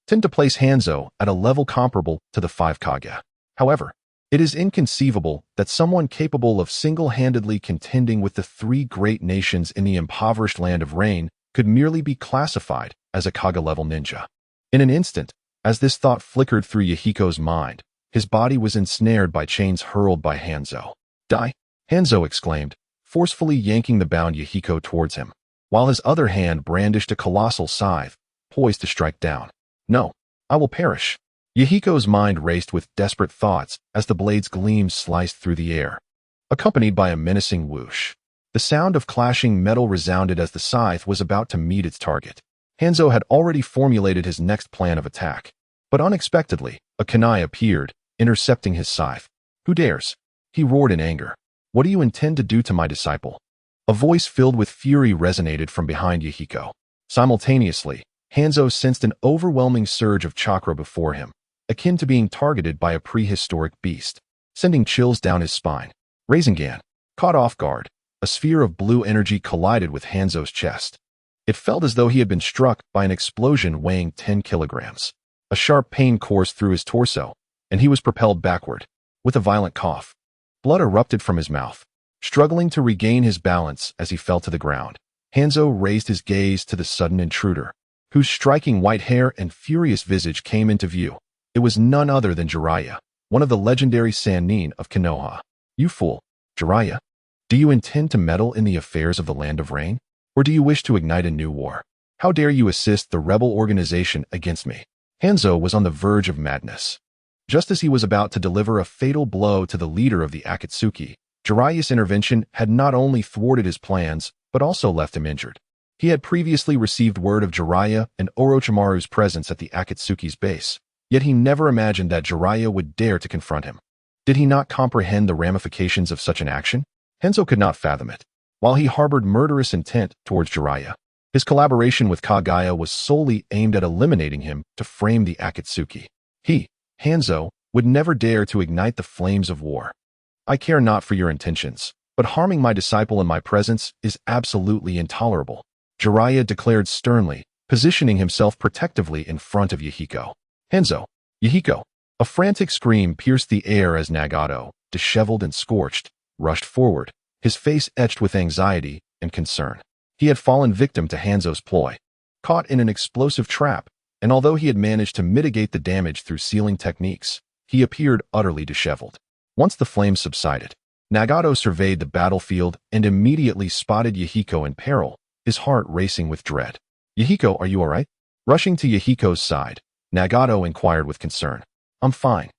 tend to place Hanzo at a level comparable to the Five Kage. However, it is inconceivable that someone capable of single-handedly contending with the three great nations in the impoverished land of Rain could merely be classified as a Kage-level ninja. In an instant, as this thought flickered through Yahiko's mind, his body was ensnared by chains hurled by Hanzo. Die! Hanzo exclaimed, forcefully yanking the bound Yahiko towards him, while his other hand brandished a colossal scythe, poised to strike down. No, I will perish. Yahiko's mind raced with desperate thoughts as the blade's gleam sliced through the air, accompanied by a menacing whoosh. The sound of clashing metal resounded as the scythe was about to meet its target. Hanzo had already formulated his next plan of attack, but unexpectedly, a kunai appeared, intercepting his scythe. Who dares? He roared in anger. What do you intend to do to my disciple? A voice filled with fury resonated from behind Yahiko. Simultaneously, Hanzo sensed an overwhelming surge of chakra before him, akin to being targeted by a prehistoric beast, sending chills down his spine. Rasengan, caught off guard, a sphere of blue energy collided with Hanzo's chest. It felt as though he had been struck by an explosion weighing 10 kilograms. A sharp pain coursed through his torso, and he was propelled backward, with a violent cough. Blood erupted from his mouth. Struggling to regain his balance as he fell to the ground, Hanzo raised his gaze to the sudden intruder, whose striking white hair and furious visage came into view. It was none other than Jiraiya, one of the legendary Sannin of Konoha. You fool, Jiraiya. Do you intend to meddle in the affairs of the Land of Rain? Or do you wish to ignite a new war? How dare you assist the rebel organization against me? Hanzo was on the verge of madness. Just as he was about to deliver a fatal blow to the leader of the Akatsuki, Jiraiya's intervention had not only thwarted his plans, but also left him injured. He had previously received word of Jiraiya and Orochimaru's presence at the Akatsuki's base, yet he never imagined that Jiraiya would dare to confront him. Did he not comprehend the ramifications of such an action? Hanzo could not fathom it. While he harbored murderous intent towards Jiraiya, his collaboration with Kaguya was solely aimed at eliminating him to frame the Akatsuki. He, Hanzo, would never dare to ignite the flames of war. I care not for your intentions, but harming my disciple in my presence is absolutely intolerable, Jiraiya declared sternly, positioning himself protectively in front of Yahiko. Hanzo! Yahiko! A frantic scream pierced the air as Nagato, disheveled and scorched, rushed forward, his face etched with anxiety and concern. He had fallen victim to Hanzo's ploy, caught in an explosive trap, and although he had managed to mitigate the damage through sealing techniques, he appeared utterly disheveled. Once the flames subsided, Nagato surveyed the battlefield and immediately spotted Yahiko in peril, his heart racing with dread. Yahiko, are you all right? Rushing to Yahiko's side, Nagato inquired with concern. I'm fine.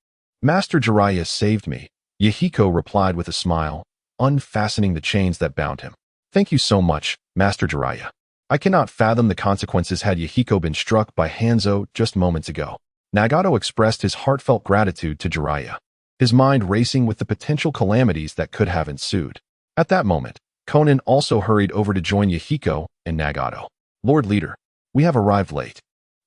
Master Jiraiya saved me, Yahiko replied with a smile, unfastening the chains that bound him. Thank you so much, Master Jiraiya. I cannot fathom the consequences had Yahiko been struck by Hanzo just moments ago. Nagato expressed his heartfelt gratitude to Jiraiya, his mind racing with the potential calamities that could have ensued. At that moment, Konan also hurried over to join Yahiko and Nagato. Lord Leader, we have arrived late.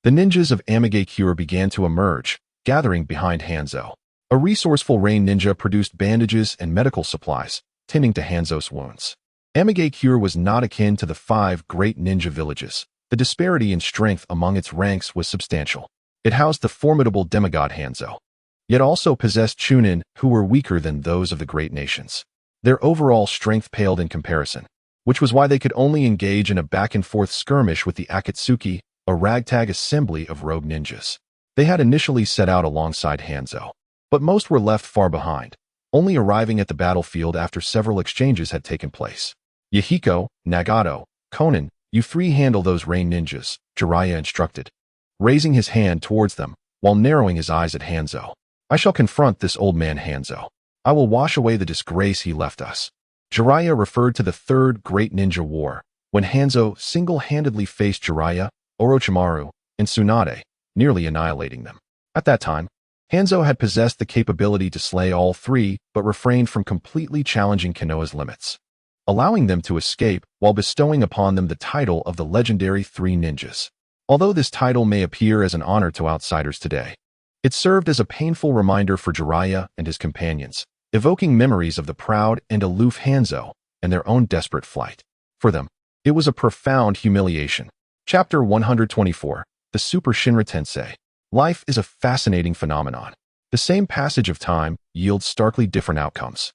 The ninjas of Amigakure began to emerge, gathering behind Hanzo. A resourceful rain ninja produced bandages and medical supplies, tending to Hanzo's wounds. Amigakure was not akin to the 5 great ninja villages. The disparity in strength among its ranks was substantial. It housed the formidable demigod Hanzo, yet also possessed chunin who were weaker than those of the great nations. Their overall strength paled in comparison, which was why they could only engage in a back-and-forth skirmish with the Akatsuki, a ragtag assembly of rogue ninjas. They had initially set out alongside Hanzo, but most were left far behind, only arriving at the battlefield after several exchanges had taken place. Yahiko, Nagato, Konan, you 3 handle those rain ninjas, Jiraiya instructed, raising his hand towards them while narrowing his eyes at Hanzo. I shall confront this old man Hanzo. I will wash away the disgrace he left us. Jiraiya referred to the 3rd Great Ninja War, when Hanzo single-handedly faced Jiraiya, Orochimaru, and Tsunade, nearly annihilating them. At that time, Hanzo had possessed the capability to slay all 3 but refrained from completely challenging Konoha's limits, allowing them to escape while bestowing upon them the title of the legendary 3 Ninjas. Although this title may appear as an honor to outsiders today, it served as a painful reminder for Jiraiya and his companions, evoking memories of the proud and aloof Hanzo and their own desperate flight. For them, it was a profound humiliation. Chapter 124, The Super Shinra Tensei. Life is a fascinating phenomenon. The same passage of time yields starkly different outcomes.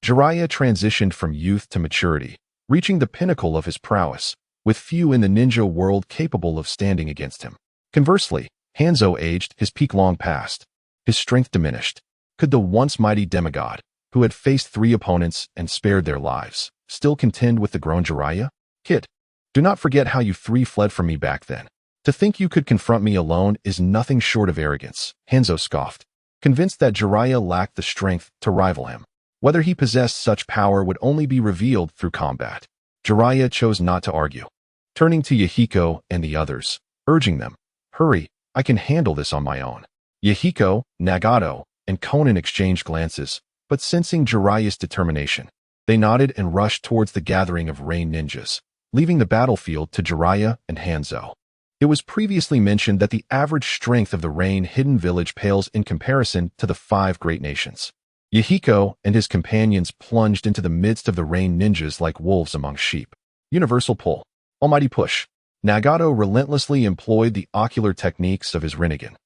Jiraiya transitioned from youth to maturity, reaching the pinnacle of his prowess, with few in the ninja world capable of standing against him. Conversely, Hanzo aged, his peak long past. His strength diminished. Could the once mighty demigod, who had faced 3 opponents and spared their lives, still contend with the grown Jiraiya? Kid, do not forget how you 3 fled from me back then. To think you could confront me alone is nothing short of arrogance, Hanzo scoffed, convinced that Jiraiya lacked the strength to rival him. Whether he possessed such power would only be revealed through combat. Jiraiya chose not to argue, turning to Yahiko and the others, urging them, "Hurry, I can handle this on my own." Yahiko, Nagato, and Konan exchanged glances, but sensing Jiraiya's determination, they nodded and rushed towards the gathering of rain ninjas, leaving the battlefield to Jiraiya and Hanzo. It was previously mentioned that the average strength of the rain hidden village pales in comparison to the 5 great nations. Yahiko and his companions plunged into the midst of the rain ninjas like wolves among sheep. Universal pull. Almighty push. Nagato relentlessly employed the ocular techniques of his Rinnegan,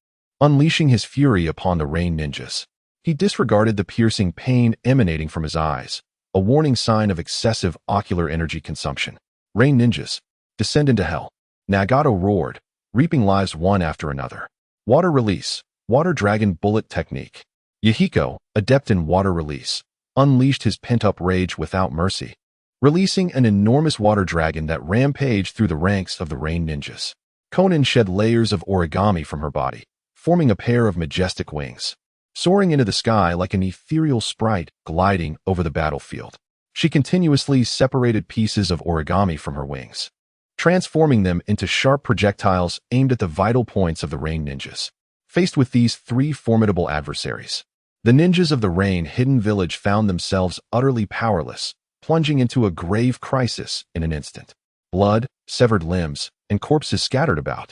unleashing his fury upon the rain ninjas. He disregarded the piercing pain emanating from his eyes, a warning sign of excessive ocular energy consumption. Rain ninjas, descend into hell. Nagato roared, reaping lives one after another. Water release. Water dragon bullet technique. Yahiko, adept in water release, unleashed his pent-up rage without mercy, releasing an enormous water dragon that rampaged through the ranks of the rain ninjas. Konan shed layers of origami from her body, forming a pair of majestic wings, soaring into the sky like an ethereal sprite gliding over the battlefield. She continuously separated pieces of origami from her wings, transforming them into sharp projectiles aimed at the vital points of the rain ninjas. Faced with these 3 formidable adversaries, the ninjas of the rain hidden village found themselves utterly powerless, plunging into a grave crisis in an instant. Blood, severed limbs, and corpses scattered about,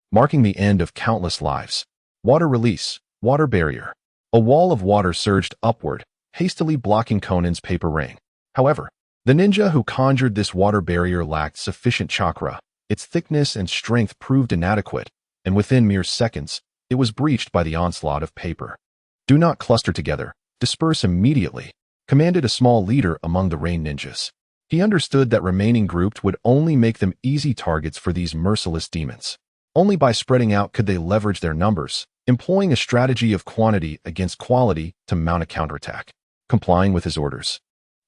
marking the end of countless lives. Water release. Water barrier. A wall of water surged upward, hastily blocking Konan's paper ring. However, the ninja who conjured this water barrier lacked sufficient chakra. Its thickness and strength proved inadequate, and within mere seconds, it was breached by the onslaught of paper. "Do not cluster together. Disperse immediately," commanded a small leader among the rain ninjas. He understood that remaining grouped would only make them easy targets for these merciless demons. Only by spreading out could they leverage their numbers, employing a strategy of quantity against quality to mount a counterattack. Complying with his orders,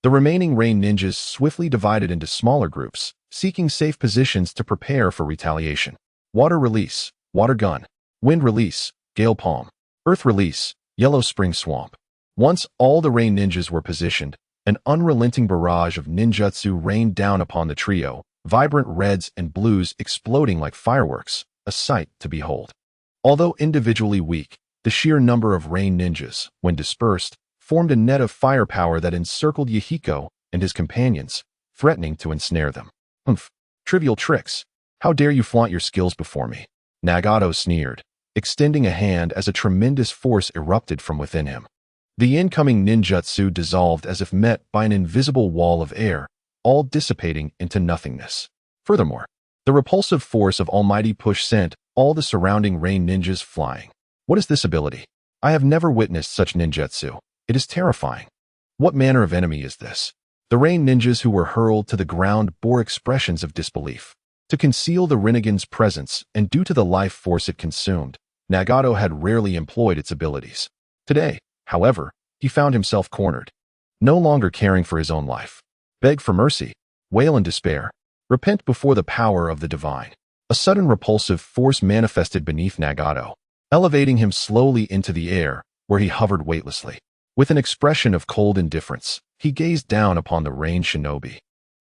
the remaining rain ninjas swiftly divided into smaller groups, seeking safe positions to prepare for retaliation. Water release. Water gun. Wind release. Gale palm. Earth release. Yellow spring swamp. Once all the rain ninjas were positioned, an unrelenting barrage of ninjutsu rained down upon the trio, vibrant reds and blues exploding like fireworks, a sight to behold. Although individually weak, the sheer number of rain ninjas, when dispersed, formed a net of firepower that encircled Yahiko and his companions, threatening to ensnare them. "Humph, trivial tricks. How dare you flaunt your skills before me?" Nagato sneered, extending a hand as a tremendous force erupted from within him. The incoming ninjutsu dissolved as if met by an invisible wall of air, all dissipating into nothingness. Furthermore, the repulsive force of Almighty Push sent all the surrounding rain ninjas flying. What is this ability? I have never witnessed such ninjutsu. It is terrifying. What manner of enemy is this? The rain ninjas who were hurled to the ground bore expressions of disbelief. To conceal the Rinnegan's presence and due to the life force it consumed, Nagato had rarely employed its abilities. Today, however, he found himself cornered. No longer caring for his own life. Beg for mercy. Wail in despair. Repent before the power of the divine. A sudden repulsive force manifested beneath Nagato, elevating him slowly into the air, where he hovered weightlessly. With an expression of cold indifference, he gazed down upon the rain shinobi.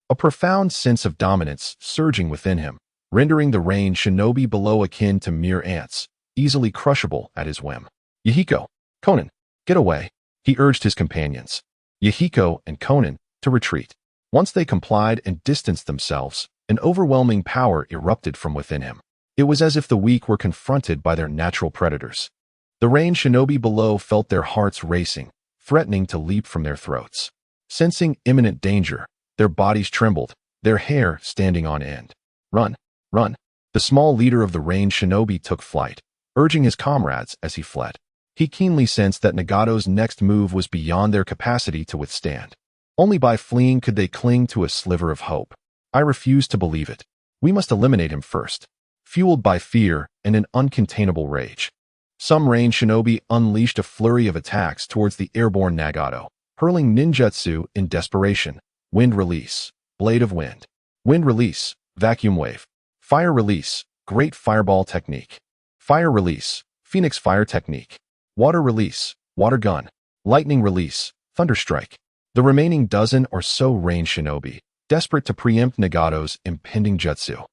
A profound sense of dominance surging within him, rendering the rain shinobi below akin to mere ants, easily crushable at his whim. "Yahiko, Konan, get away," he urged his companions, Yahiko and Konan, to retreat. Once they complied and distanced themselves, an overwhelming power erupted from within him. It was as if the weak were confronted by their natural predators. The rain shinobi below felt their hearts racing, threatening to leap from their throats. Sensing imminent danger, their bodies trembled, their hair standing on end. "Run, run." The small leader of the rain shinobi took flight, urging his comrades as he fled. He keenly sensed that Nagato's next move was beyond their capacity to withstand. Only by fleeing could they cling to a sliver of hope. I refuse to believe it. We must eliminate him first. Fueled by fear and an uncontainable rage, some range shinobi unleashed a flurry of attacks towards the airborne Nagato, hurling ninjutsu in desperation. Wind release, blade of wind. Wind release, vacuum wave. Fire release, great fireball technique. Fire release, phoenix fire technique. Water release, water gun. Lightning release, thunderstrike. The remaining dozen or so range shinobi, desperate to preempt Nagato's impending jutsu,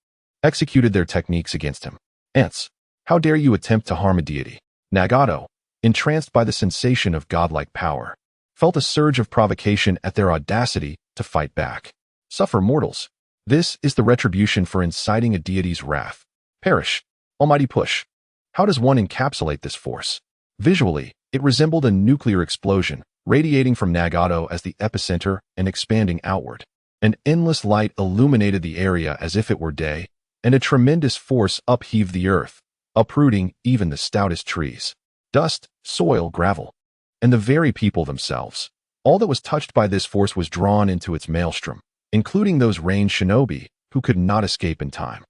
executed their techniques against him. Ants, how dare you attempt to harm a deity? Nagato, entranced by the sensation of godlike power, felt a surge of provocation at their audacity to fight back. Suffer, mortals. This is the retribution for inciting a deity's wrath. Perish. Almighty push. How does one encapsulate this force? Visually, it resembled a nuclear explosion, radiating from Nagato as the epicenter and expanding outward. An endless light illuminated the area as if it were day, and a tremendous force upheaved the earth, uprooting even the stoutest trees. Dust, soil, gravel, and the very people themselves. All that was touched by this force was drawn into its maelstrom, including those range shinobi who could not escape in time.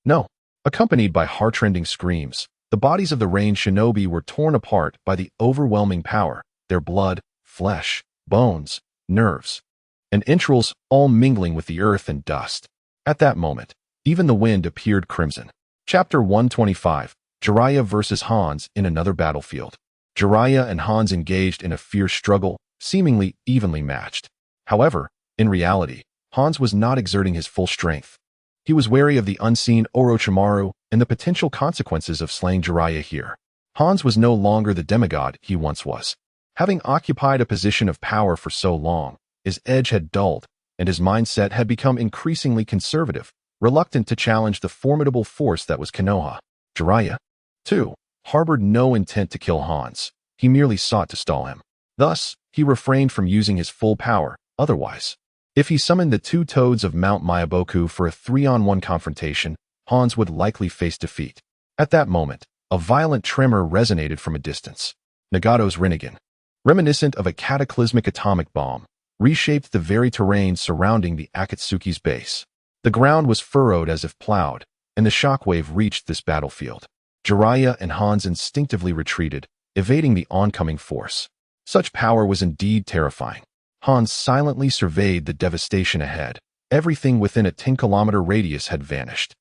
No. Accompanied by heart-rending screams, the bodies of the range shinobi were torn apart by the overwhelming power, their blood, flesh, bones, nerves, and entrails all mingling with the earth and dust. At that moment, even the wind appeared crimson. Chapter 125, Jiraiya vs. Hans in another battlefield. Jiraiya and Hans engaged in a fierce struggle, seemingly evenly matched. However, in reality, Hans was not exerting his full strength. He was wary of the unseen Orochimaru and the potential consequences of slaying Jiraiya here. Hans was no longer the demigod he once was. Having occupied a position of power for so long, his edge had dulled, and his mindset had become increasingly conservative, reluctant to challenge the formidable force that was Konoha. Jiraiya, too, harbored no intent to kill Hans. He merely sought to stall him. Thus, he refrained from using his full power. Otherwise, if he summoned the two toads of Mount Myaboku for a 3-on-1 confrontation, Hans would likely face defeat. At that moment, a violent tremor resonated from a distance. Nagato's Rinnegan, reminiscent of a cataclysmic atomic bomb, reshaped the very terrain surrounding the Akatsuki's base. The ground was furrowed as if plowed, and the shockwave reached this battlefield. Jiraiya and Hans instinctively retreated, evading the oncoming force. Such power was indeed terrifying. Hans silently surveyed the devastation ahead. Everything within a 10-kilometer radius had vanished,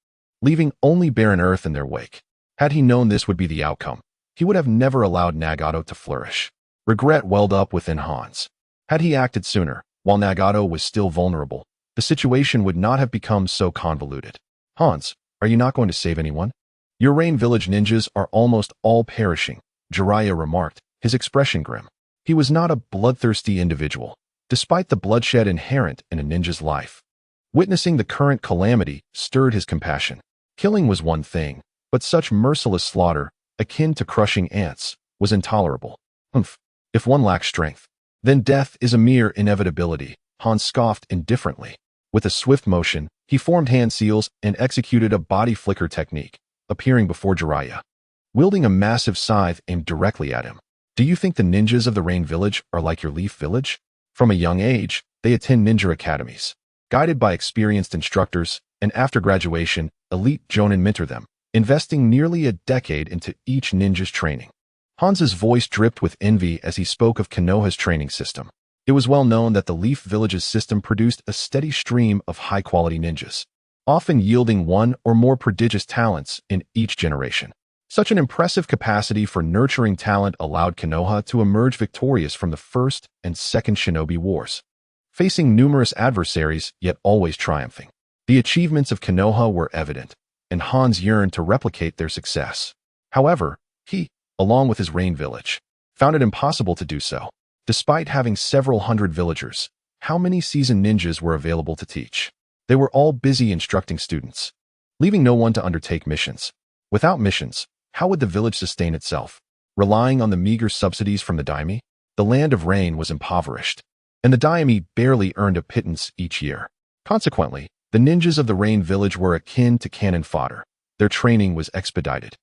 leaving only barren earth in their wake. Had he known this would be the outcome, he would have never allowed Nagato to flourish. Regret welled up within Hans. Had he acted sooner, while Nagato was still vulnerable, the situation would not have become so convoluted. Hans, are you not going to save anyone? Your Rain Village ninjas are almost all perishing, Jiraiya remarked, his expression grim. He was not a bloodthirsty individual, despite the bloodshed inherent in a ninja's life. Witnessing the current calamity stirred his compassion. Killing was one thing, but such merciless slaughter, akin to crushing ants, was intolerable. If one lacks strength, then death is a mere inevitability, Hans scoffed indifferently. With a swift motion, he formed hand seals and executed a body flicker technique, appearing before Jiraiya, wielding a massive scythe aimed directly at him. Do you think the ninjas of the Rain Village are like your Leaf Village? From a young age, they attend ninja academies, guided by experienced instructors, and after graduation, elite jonin mentor them, investing nearly a decade into each ninja's training. Hans's voice dripped with envy as he spoke of Konoha's training system. It was well known that the Leaf Village's system produced a steady stream of high-quality ninjas, often yielding one or more prodigious talents in each generation. Such an impressive capacity for nurturing talent allowed Konoha to emerge victorious from the First and Second Shinobi Wars, facing numerous adversaries yet always triumphing. The achievements of Konoha were evident, and Hans yearned to replicate their success. However, he, along with his Rain Village, found it impossible to do so. Despite having several hundred villagers, how many seasoned ninjas were available to teach? They were all busy instructing students, leaving no one to undertake missions. Without missions, how would the village sustain itself? Relying on the meager subsidies from the daime? The land of rain was impoverished, and the daime barely earned a pittance each year. Consequently, the ninjas of the Rain Village were akin to cannon fodder. Their training was expedited,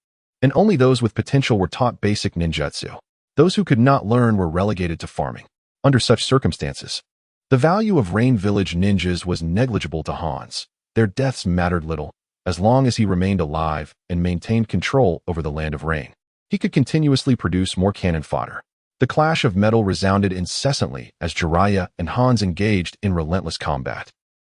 and only those with potential were taught basic ninjutsu. Those who could not learn were relegated to farming. Under such circumstances, the value of Rain Village ninjas was negligible to Hans. Their deaths mattered little, as long as he remained alive and maintained control over the Land of Rain. He could continuously produce more cannon fodder. The clash of metal resounded incessantly as Jiraiya and Hans engaged in relentless combat.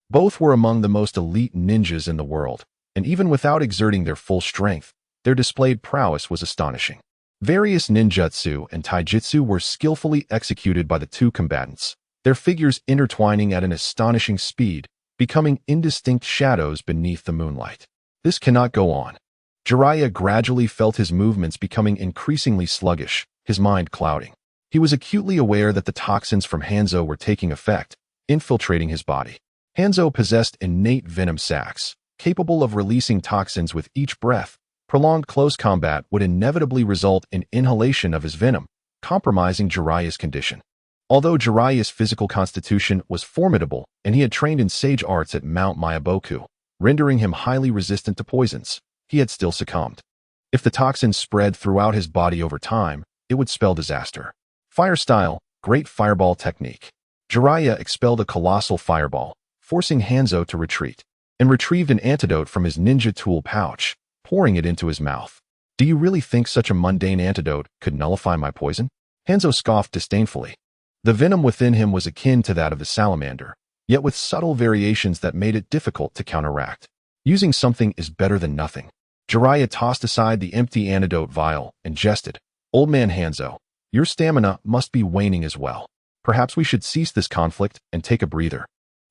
Both were among the most elite ninjas in the world, and even without exerting their full strength, their displayed prowess was astonishing. Various ninjutsu and taijutsu were skillfully executed by the two combatants, their figures intertwining at an astonishing speed, becoming indistinct shadows beneath the moonlight. This cannot go on. Jiraiya gradually felt his movements becoming increasingly sluggish, his mind clouding. He was acutely aware that the toxins from Hanzo were taking effect, infiltrating his body. Hanzo possessed innate venom sacs, capable of releasing toxins with each breath. Prolonged close combat would inevitably result in inhalation of his venom, compromising Jiraiya's condition. Although Jiraiya's physical constitution was formidable and he had trained in sage arts at Mount Myaboku, rendering him highly resistant to poisons, he had still succumbed. If the toxins spread throughout his body over time, it would spell disaster. Fire style, great fireball technique. Jiraiya expelled a colossal fireball, forcing Hanzo to retreat, and retrieved an antidote from his ninja tool pouch, pouring it into his mouth. Do you really think such a mundane antidote could nullify my poison? Hanzo scoffed disdainfully. The venom within him was akin to that of the salamander, yet with subtle variations that made it difficult to counteract. Using something is better than nothing. Jiraiya tossed aside the empty antidote vial and jested, "Old man Hanzo, your stamina must be waning as well. Perhaps we should cease this conflict and take a breather."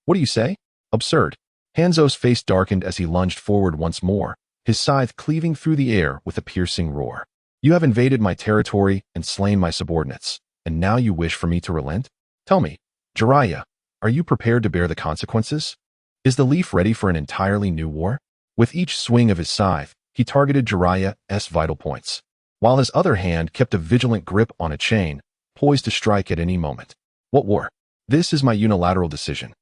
"What do you say?" "Absurd." Hanzo's face darkened as he lunged forward once more, his scythe cleaving through the air with a piercing roar. "You have invaded my territory and slain my subordinates, and now you wish for me to relent? Tell me, Jiraiya, are you prepared to bear the consequences? Is the leaf ready for an entirely new war?" With each swing of his scythe, he targeted Jiraiya's vital points, while his other hand kept a vigilant grip on a chain, poised to strike at any moment. "What war? This is my unilateral decision,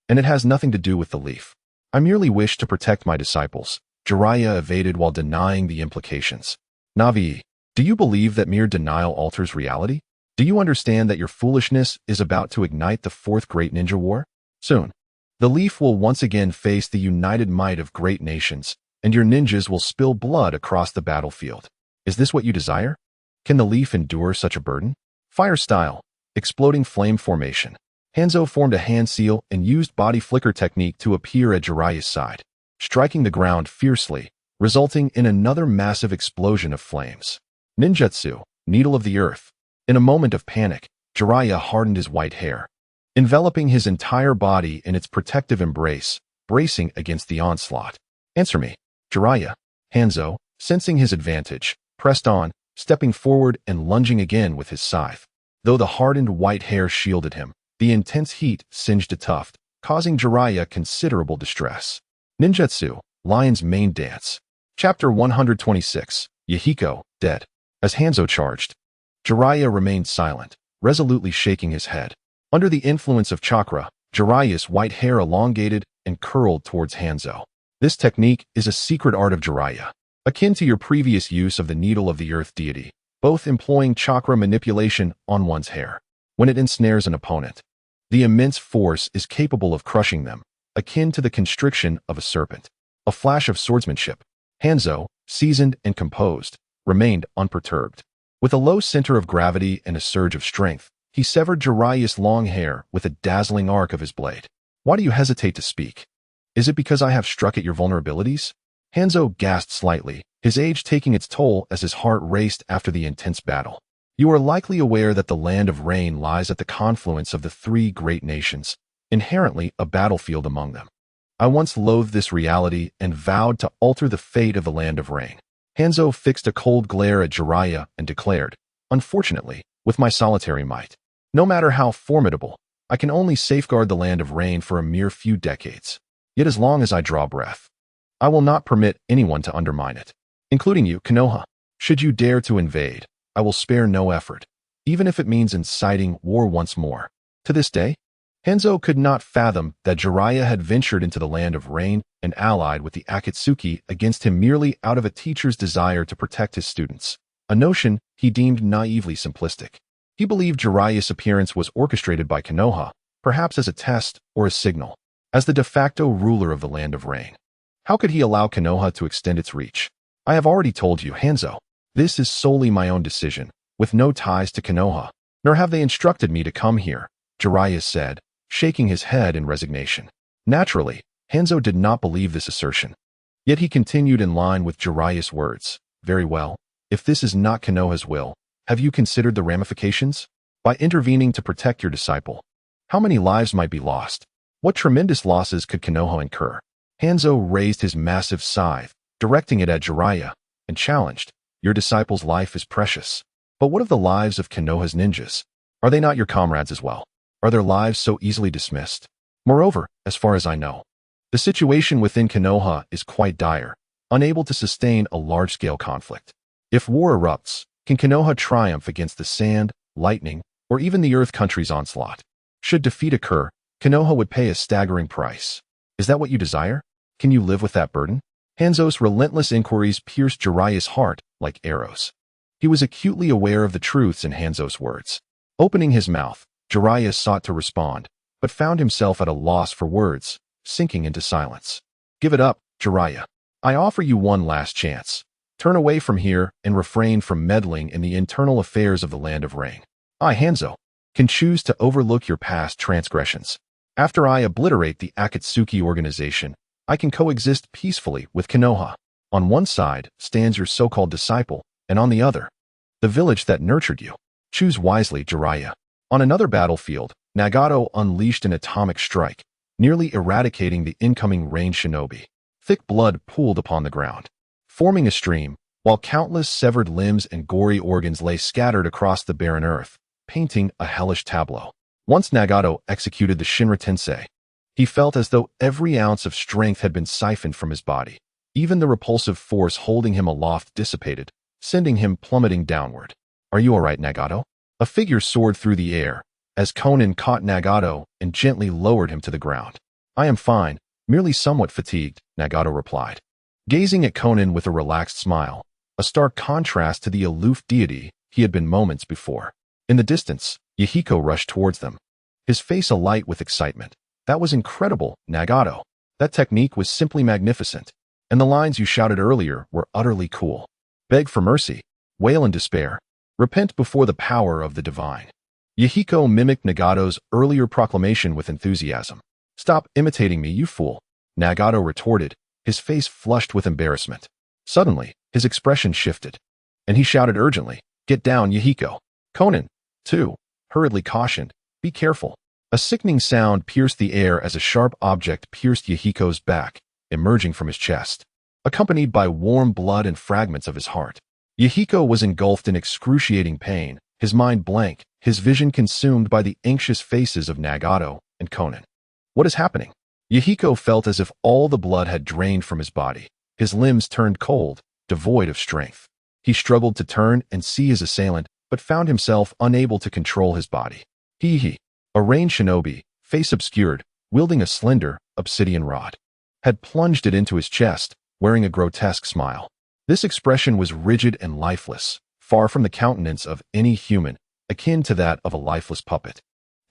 and it has nothing to do with the leaf. I merely wish to protect my disciples." Jiraiya evaded while denying the implications. "Navi, do you believe that mere denial alters reality? Do you understand that your foolishness is about to ignite the Fourth Great Ninja War? Soon, the leaf will once again face the united might of great nations, and your ninjas will spill blood across the battlefield. Is this what you desire? Can the leaf endure such a burden?" Fire style, exploding flame formation. Hanzo formed a hand seal and used body flicker technique to appear at Jiraiya's side, striking the ground fiercely, resulting in another massive explosion of flames. Ninjutsu, Needle of the Earth. In a moment of panic, Jiraiya hardened his white hair, enveloping his entire body in its protective embrace, bracing against the onslaught. "Answer me, Jiraiya." Hanzo, sensing his advantage, pressed on, stepping forward and lunging again with his scythe. Though the hardened white hair shielded him, the intense heat singed a tuft, causing Jiraiya considerable distress. Ninjutsu, Lion's Mane Dance. Chapter 126, Yahiko, Dead. As Hanzo charged, Jiraiya remained silent, resolutely shaking his head. Under the influence of chakra, Jiraiya's white hair elongated and curled towards Hanzo. This technique is a secret art of Jiraiya, akin to your previous use of the Needle of the Earth deity, both employing chakra manipulation on one's hair. When it ensnares an opponent, the immense force is capable of crushing them, akin to the constriction of a serpent. A flash of swordsmanship. Hanzo, seasoned and composed, remained unperturbed. With a low center of gravity and a surge of strength, he severed Jiraiya's long hair with a dazzling arc of his blade. "Why do you hesitate to speak? Is it because I have struck at your vulnerabilities?" Hanzo gasped slightly, his age taking its toll as his heart raced after the intense battle. "You are likely aware that the Land of Rain lies at the confluence of the three great nations, inherently a battlefield among them. I once loathed this reality and vowed to alter the fate of the Land of Rain." Hanzo fixed a cold glare at Jiraiya and declared, "Unfortunately, with my solitary might, no matter how formidable, I can only safeguard the Land of Rain for a mere few decades. Yet as long as I draw breath, I will not permit anyone to undermine it, including you, Konoha. Should you dare to invade, I will spare no effort, even if it means inciting war once more." To this day, Hanzo could not fathom that Jiraiya had ventured into the land of rain and allied with the Akatsuki against him merely out of a teacher's desire to protect his students, a notion he deemed naively simplistic. He believed Jiraiya's appearance was orchestrated by Konoha, perhaps as a test or a signal, as the de facto ruler of the land of rain. How could he allow Konoha to extend its reach? I have already told you, Hanzo, this is solely my own decision, with no ties to Konoha, nor have they instructed me to come here, Jiraiya said, shaking his head in resignation. Naturally, Hanzo did not believe this assertion. Yet he continued in line with Jiraiya's words. Very well, if this is not Konoha's will, have you considered the ramifications? By intervening to protect your disciple, how many lives might be lost? What tremendous losses could Konoha incur? Hanzo raised his massive scythe, directing it at Jiraiya, and challenged, your disciple's life is precious. But what of the lives of Konoha's ninjas? Are they not your comrades as well? Are their lives so easily dismissed? Moreover, as far as I know, the situation within Konoha is quite dire, unable to sustain a large-scale conflict. If war erupts, can Konoha triumph against the sand, lightning, or even the earth country's onslaught? Should defeat occur, Konoha would pay a staggering price. Is that what you desire? Can you live with that burden? Hanzo's relentless inquiries pierced Jiraiya's heart like arrows. He was acutely aware of the truths in Hanzo's words. Opening his mouth, Jiraiya sought to respond, but found himself at a loss for words, sinking into silence. Give it up, Jiraiya. I offer you one last chance. Turn away from here and refrain from meddling in the internal affairs of the land of rain. I, Hanzo, can choose to overlook your past transgressions. After I obliterate the Akatsuki organization, I can coexist peacefully with Konoha. On one side stands your so-called disciple, and on the other, the village that nurtured you. Choose wisely, Jiraiya. On another battlefield, Nagato unleashed an atomic strike, nearly eradicating the incoming rain shinobi. Thick blood pooled upon the ground, forming a stream, while countless severed limbs and gory organs lay scattered across the barren earth, painting a hellish tableau. Once Nagato executed the Shinra Tensei, he felt as though every ounce of strength had been siphoned from his body. Even the repulsive force holding him aloft dissipated, sending him plummeting downward. Are you all right, Nagato? A figure soared through the air, as Conan caught Nagato and gently lowered him to the ground. I am fine, merely somewhat fatigued, Nagato replied, gazing at Conan with a relaxed smile, a stark contrast to the aloof deity he had been moments before. In the distance, Yahiko rushed towards them, his face alight with excitement. That was incredible, Nagato. That technique was simply magnificent, and the lines you shouted earlier were utterly cool. Beg for mercy, wail in despair, repent before the power of the divine. Yahiko mimicked Nagato's earlier proclamation with enthusiasm. Stop imitating me, you fool, Nagato retorted, his face flushed with embarrassment. Suddenly, his expression shifted, and he shouted urgently, Get down, Yahiko. Conan, too, hurriedly cautioned, Be careful. A sickening sound pierced the air as a sharp object pierced Yahiko's back, emerging from his chest, accompanied by warm blood and fragments of his heart. Yahiko was engulfed in excruciating pain, his mind blank, his vision consumed by the anxious faces of Nagato and Conan. What is happening? Yahiko felt as if all the blood had drained from his body. His limbs turned cold, devoid of strength. He struggled to turn and see his assailant, but found himself unable to control his body. A rain shinobi, face obscured, wielding a slender, obsidian rod, had plunged it into his chest, wearing a grotesque smile. This expression was rigid and lifeless, far from the countenance of any human, akin to that of a lifeless puppet.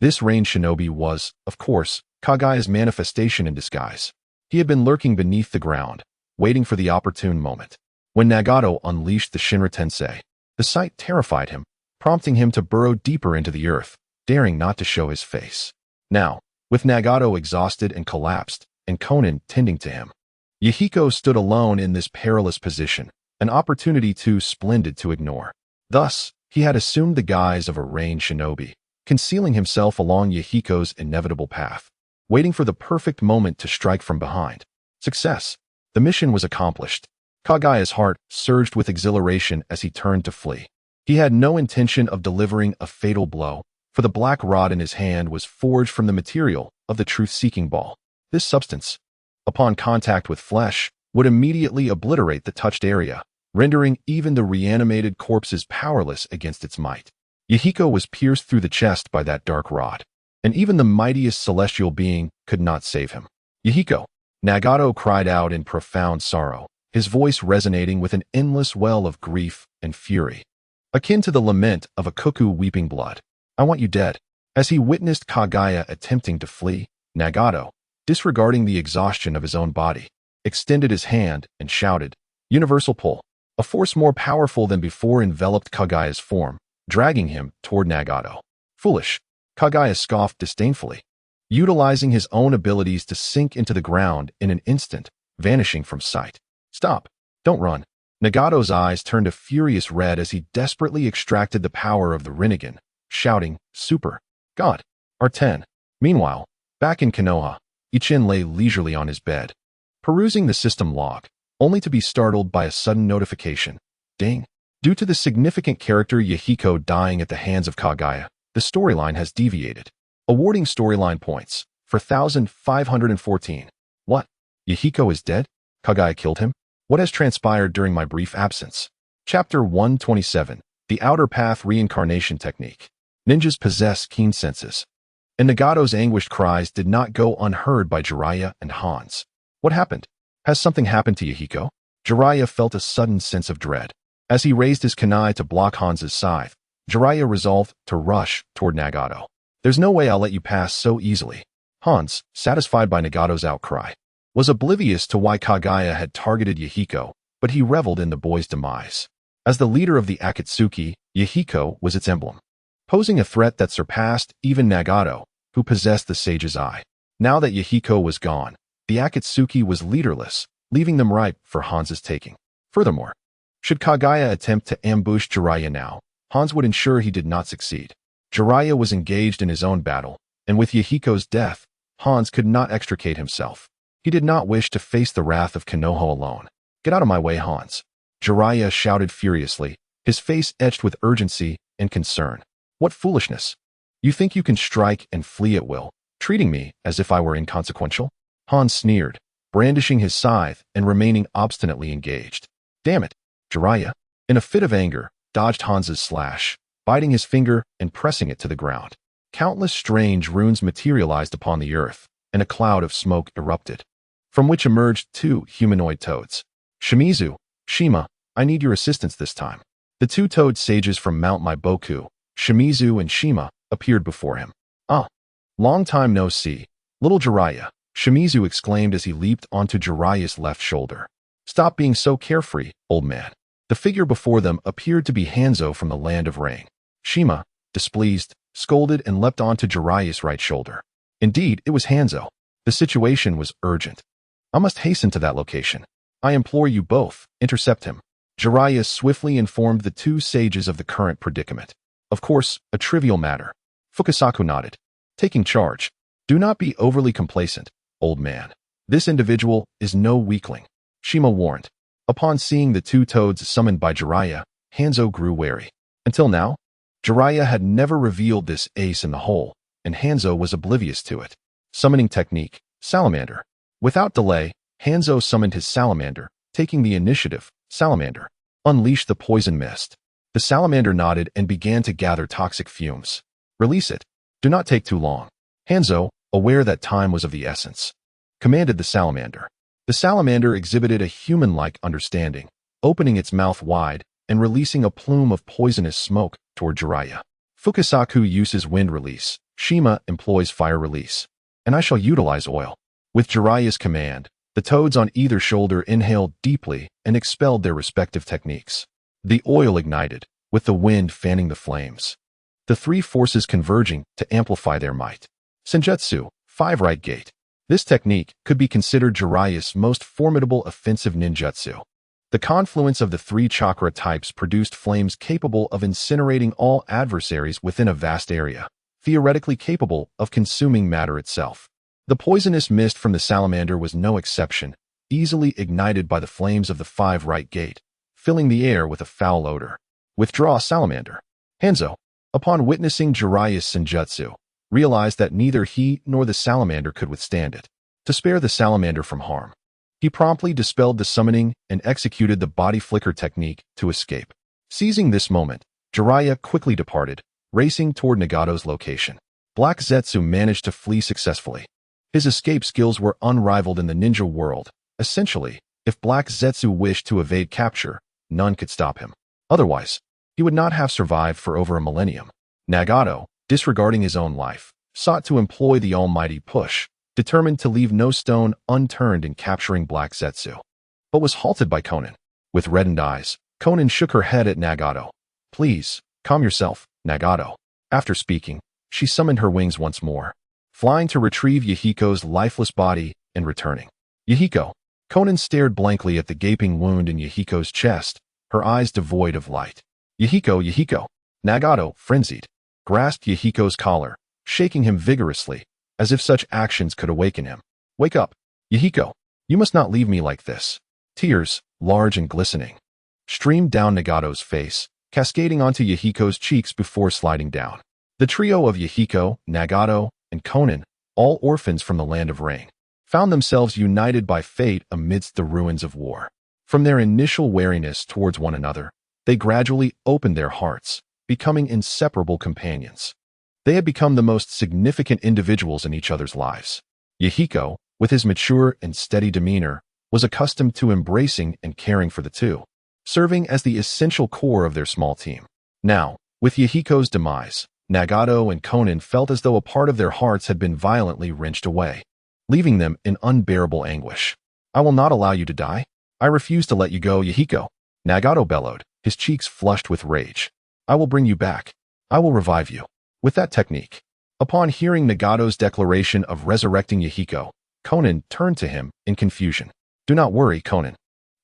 This rain shinobi was, of course, Kagaya's manifestation in disguise. He had been lurking beneath the ground, waiting for the opportune moment. When Nagato unleashed the Shinra Tensei, the sight terrified him, prompting him to burrow deeper into the earth, daring not to show his face. Now, with Nagato exhausted and collapsed, and Conan tending to him, Yahiko stood alone in this perilous position, an opportunity too splendid to ignore. Thus, he had assumed the guise of a rain shinobi, concealing himself along Yahiko's inevitable path, waiting for the perfect moment to strike from behind. Success! The mission was accomplished. Kagaya's heart surged with exhilaration as he turned to flee. He had no intention of delivering a fatal blow, for the black rod in his hand was forged from the material of the truth-seeking ball. This substance, upon contact with flesh, would immediately obliterate the touched area, rendering even the reanimated corpses powerless against its might. Yahiko was pierced through the chest by that dark rod, and even the mightiest celestial being could not save him. Yahiko! Nagato cried out in profound sorrow, his voice resonating with an endless well of grief and fury, akin to the lament of a cuckoo weeping blood. I want you dead. As he witnessed Kaguya attempting to flee, Nagato, disregarding the exhaustion of his own body, extended his hand and shouted, "Universal pull!" A force more powerful than before enveloped Kaguya's form, dragging him toward Nagato. Foolish! Kaguya scoffed disdainfully, utilizing his own abilities to sink into the ground in an instant, vanishing from sight. Stop! Don't run! Nagato's eyes turned a furious red as he desperately extracted the power of the Rinnegan, shouting, "Super! God! R10! Meanwhile, back in Konoha, Ichin lay leisurely on his bed, perusing the system log, only to be startled by a sudden notification. Ding! Due to the significant character Yahiko dying at the hands of Kaguya, the storyline has deviated. Awarding storyline points for 1,514. What? Yahiko is dead? Kaguya killed him? What has transpired during my brief absence? Chapter 127. The Outer Path Reincarnation Technique. Ninjas possess keen senses. And Nagato's anguished cries did not go unheard by Jiraiya and Hans. What happened? Has something happened to Yahiko? Jiraiya felt a sudden sense of dread. As he raised his kunai to block Hans's scythe, Jiraiya resolved to rush toward Nagato. There's no way I'll let you pass so easily. Hans, satisfied by Nagato's outcry, was oblivious to why Kaguya had targeted Yahiko, but he reveled in the boy's demise. As the leader of the Akatsuki, Yahiko was its emblem, posing a threat that surpassed even Nagato, who possessed the Sage's Eye. Now that Yahiko was gone, the Akatsuki was leaderless, leaving them ripe for Hans's taking. Furthermore, should Kaguya attempt to ambush Jiraiya now, Hans would ensure he did not succeed. Jiraiya was engaged in his own battle, and with Yahiko's death, Hans could not extricate himself. He did not wish to face the wrath of Konoha alone. Get out of my way, Hans! Jiraiya shouted furiously, his face etched with urgency and concern. What foolishness! You think you can strike and flee at will, treating me as if I were inconsequential? Hans sneered, brandishing his scythe and remaining obstinately engaged. Damn it! Jiraiya, in a fit of anger, dodged Hans's slash, biting his finger and pressing it to the ground. Countless strange runes materialized upon the earth, and a cloud of smoke erupted, from which emerged two humanoid toads. Shimizu, Shima, I need your assistance this time. The two toad sages from Mount Maiboku, Shimizu and Shima, appeared before him. Ah, long time no see. Little Jiraiya, Shimizu exclaimed as he leaped onto Jiraiya's left shoulder. Stop being so carefree, old man. The figure before them appeared to be Hanzo from the land of rain. Shima, displeased, scolded and leapt onto Jiraiya's right shoulder. Indeed, it was Hanzo. The situation was urgent. I must hasten to that location. I implore you both, intercept him. Jiraiya swiftly informed the two sages of the current predicament. Of course, a trivial matter. Fukasaku nodded. Taking charge. Do not be overly complacent, old man. This individual is no weakling, Shima warned. Upon seeing the two toads summoned by Jiraiya, Hanzo grew wary. Until now, Jiraiya had never revealed this ace in the hole, and Hanzo was oblivious to it. Summoning technique, Salamander. Without delay, Hanzo summoned his salamander, taking the initiative. Salamander, unleash the poison mist. The salamander nodded and began to gather toxic fumes. Release it. Do not take too long. Hanzo, aware that time was of the essence, commanded the salamander. The salamander exhibited a human-like understanding, opening its mouth wide and releasing a plume of poisonous smoke toward Jiraiya. Fukasaku uses wind release, Shima employs fire release, and I shall utilize oil. With Jiraiya's command, the toads on either shoulder inhaled deeply and expelled their respective techniques. The oil ignited, with the wind fanning the flames, the three forces converging to amplify their might. Senjutsu, 5 right gate. This technique could be considered Jiraiya's most formidable offensive ninjutsu. The confluence of the 3 chakra types produced flames capable of incinerating all adversaries within a vast area, theoretically capable of consuming matter itself. The poisonous mist from the salamander was no exception, easily ignited by the flames of the 5 right gate, filling the air with a foul odor. Withdraw, salamander. Hanzo, upon witnessing Jiraiya's senjutsu, realized that neither he nor the salamander could withstand it. To spare the salamander from harm, he promptly dispelled the summoning and executed the body flicker technique to escape. Seizing this moment, Jiraiya quickly departed, racing toward Nagato's location. Black Zetsu managed to flee successfully. His escape skills were unrivaled in the ninja world. Essentially, if Black Zetsu wished to evade capture, none could stop him. Otherwise, he would not have survived for over a millennium. Nagato, disregarding his own life, sought to employ the almighty push, determined to leave no stone unturned in capturing Black Zetsu, but was halted by Konan. With reddened eyes, Konan shook her head at Nagato. Please, calm yourself, Nagato. After speaking, she summoned her wings once more, flying to retrieve Yahiko's lifeless body and returning. Yahiko. Konan stared blankly at the gaping wound in Yahiko's chest, her eyes devoid of light. Yahiko. Nagato, frenzied, grasped Yahiko's collar, shaking him vigorously, as if such actions could awaken him. Wake up, Yahiko. You must not leave me like this. Tears, large and glistening, streamed down Nagato's face, cascading onto Yahiko's cheeks before sliding down. The trio of Yahiko, Nagato, and Konan, all orphans from the land of rain, found themselves united by fate amidst the ruins of war. From their initial wariness towards one another, they gradually opened their hearts, becoming inseparable companions. They had become the most significant individuals in each other's lives. Yahiko, with his mature and steady demeanor, was accustomed to embracing and caring for the two, serving as the essential core of their small team. Now, with Yahiko's demise, Nagato and Konan felt as though a part of their hearts had been violently wrenched away, leaving them in unbearable anguish. I will not allow you to die. I refuse to let you go, Yahiko. Nagato bellowed, his cheeks flushed with rage. I will bring you back. I will revive you. With that technique. Upon hearing Nagato's declaration of resurrecting Yahiko, Konan turned to him in confusion. Do not worry, Konan.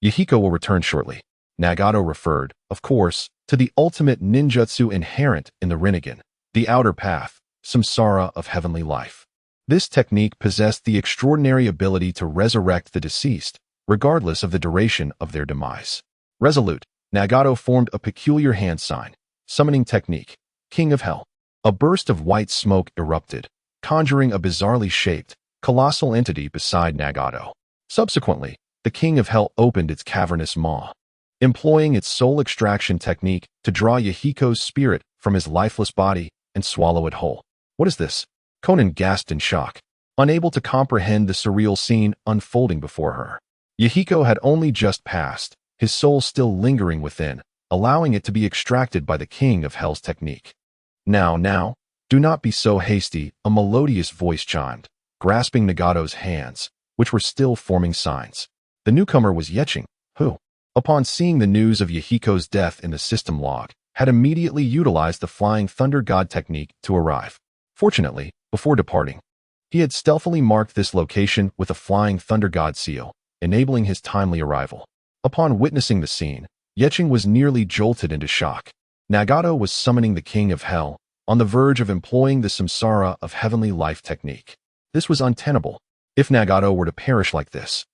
Yahiko will return shortly. Nagato referred, of course, to the ultimate ninjutsu inherent in the Rinnegan, the outer path, samsara of heavenly life. This technique possessed the extraordinary ability to resurrect the deceased, regardless of the duration of their demise. Resolute, Nagato formed a peculiar hand sign, summoning technique, King of Hell. A burst of white smoke erupted, conjuring a bizarrely shaped, colossal entity beside Nagato. Subsequently, the King of Hell opened its cavernous maw, employing its soul extraction technique to draw Yahiko's spirit from his lifeless body and swallow it whole. What is this? Konan gasped in shock, unable to comprehend the surreal scene unfolding before her. Yahiko had only just passed, his soul still lingering within, allowing it to be extracted by the King of Hell's technique. Now, do not be so hasty, a melodious voice chimed, grasping Nagato's hands, which were still forming signs. The newcomer was Yeching, who, upon seeing the news of Yahiko's death in the system log, had immediately utilized the Flying Thunder God technique to arrive. Fortunately, before departing, he had stealthily marked this location with a Flying Thunder God seal, enabling his timely arrival. Upon witnessing the scene, Yeching was nearly jolted into shock. Nagato was summoning the King of Hell, on the verge of employing the samsara of heavenly life technique. This was untenable. If Nagato were to perish like this,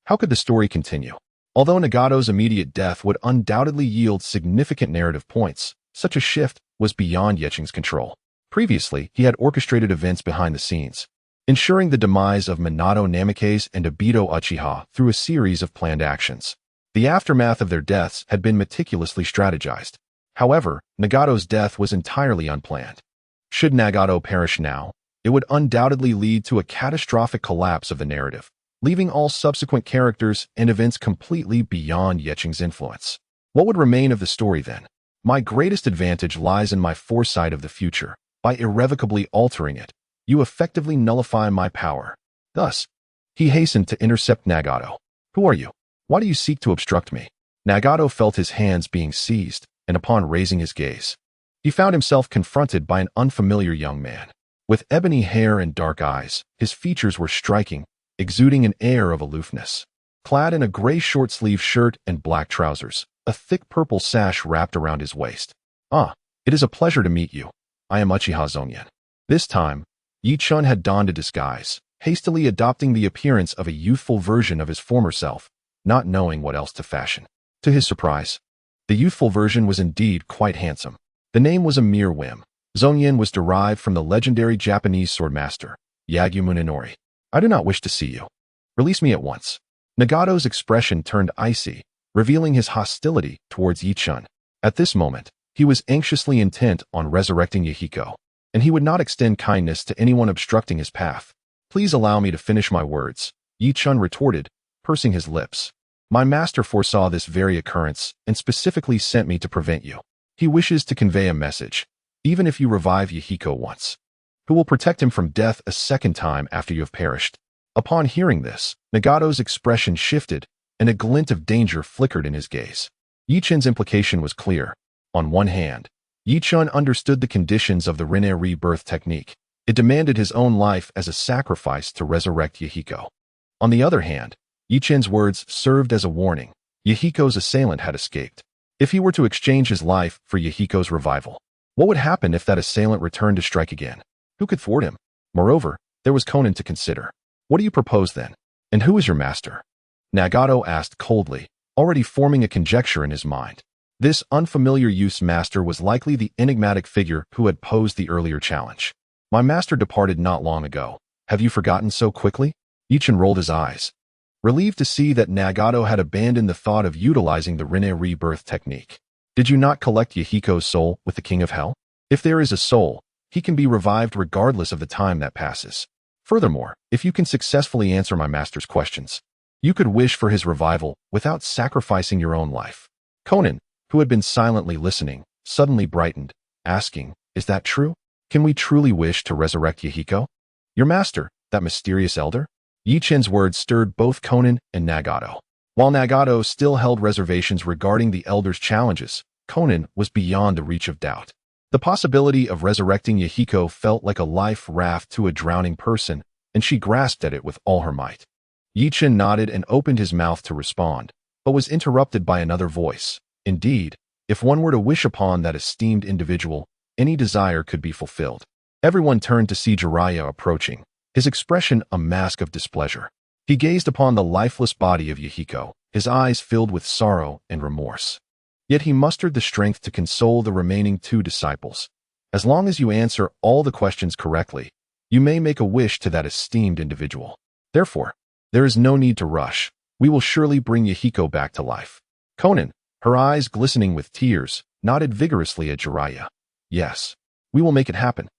how could the story continue? Although Nagato's immediate death would undoubtedly yield significant narrative points, such a shift was beyond Yeching's control. Previously, he had orchestrated events behind the scenes, ensuring the demise of Minato Namikaze and Obito Uchiha through a series of planned actions. The aftermath of their deaths had been meticulously strategized. However, Nagato's death was entirely unplanned. Should Nagato perish now, it would undoubtedly lead to a catastrophic collapse of the narrative, leaving all subsequent characters and events completely beyond Yeching's influence. What would remain of the story then? My greatest advantage lies in my foresight of the future. By irrevocably altering it, you effectively nullify my power. Thus, he hastened to intercept Nagato. Who are you? Why do you seek to obstruct me? Nagato felt his hands being seized, and upon raising his gaze, he found himself confronted by an unfamiliar young man. With ebony hair and dark eyes, his features were striking, exuding an air of aloofness. Clad in a gray short-sleeved shirt and black trousers, a thick purple sash wrapped around his waist. It is a pleasure to meet you. I am Uchiha Zonyan. This time, Yi Chun had donned a disguise, hastily adopting the appearance of a youthful version of his former self, not knowing what else to fashion. To his surprise, the youthful version was indeed quite handsome. The name was a mere whim. Zonyan was derived from the legendary Japanese swordmaster, Yagyu Munenori. I do not wish to see you. Release me at once. Nagato's expression turned icy, revealing his hostility towards Yi Chun. At this moment, he was anxiously intent on resurrecting Yahiko. and he would not extend kindness to anyone obstructing his path. Please allow me to finish my words, Yi Chun retorted, pursing his lips. My master foresaw this very occurrence and specifically sent me to prevent you. He wishes to convey a message, even if you revive Yahiko once, who will protect him from death a second time after you have perished. Upon hearing this, Nagato's expression shifted, and a glint of danger flickered in his gaze. Yi Chun's implication was clear. On one hand, Yi Chun understood the conditions of the Rinne rebirth technique. It demanded his own life as a sacrifice to resurrect Yahiko. On the other hand, Yi Chun's words served as a warning. Yahiko's assailant had escaped. If he were to exchange his life for Yahiko's revival, what would happen if that assailant returned to strike again? Who could thwart him? Moreover, there was Konan to consider. What do you propose then? And who is your master? Nagato asked coldly, already forming a conjecture in his mind. This unfamiliar youth's master was likely the enigmatic figure who had posed the earlier challenge. My master departed not long ago. Have you forgotten so quickly? Yi Chun rolled his eyes, relieved to see that Nagato had abandoned the thought of utilizing the Rinne rebirth technique. Did you not collect Yahiko's soul with the King of Hell? If there is a soul, he can be revived regardless of the time that passes. Furthermore, if you can successfully answer my master's questions, you could wish for his revival without sacrificing your own life. Konan, who had been silently listening, suddenly brightened, asking, is that true? Can we truly wish to resurrect Yahiko? Your master, that mysterious elder? Yi Chun's words stirred both Konan and Nagato. While Nagato still held reservations regarding the elder's challenges, Konan was beyond the reach of doubt. The possibility of resurrecting Yahiko felt like a life raft to a drowning person, and she grasped at it with all her might. Yi Chun nodded and opened his mouth to respond, but was interrupted by another voice. Indeed, if one were to wish upon that esteemed individual, any desire could be fulfilled. Everyone turned to see Jiraiya approaching, his expression a mask of displeasure. He gazed upon the lifeless body of Yahiko, his eyes filled with sorrow and remorse. Yet he mustered the strength to console the remaining two disciples. As long as you answer all the questions correctly, you may make a wish to that esteemed individual. Therefore, there is no need to rush. We will surely bring Yahiko back to life. Konan, her eyes glistening with tears, nodded vigorously at Jiraiya. Yes, we will make it happen.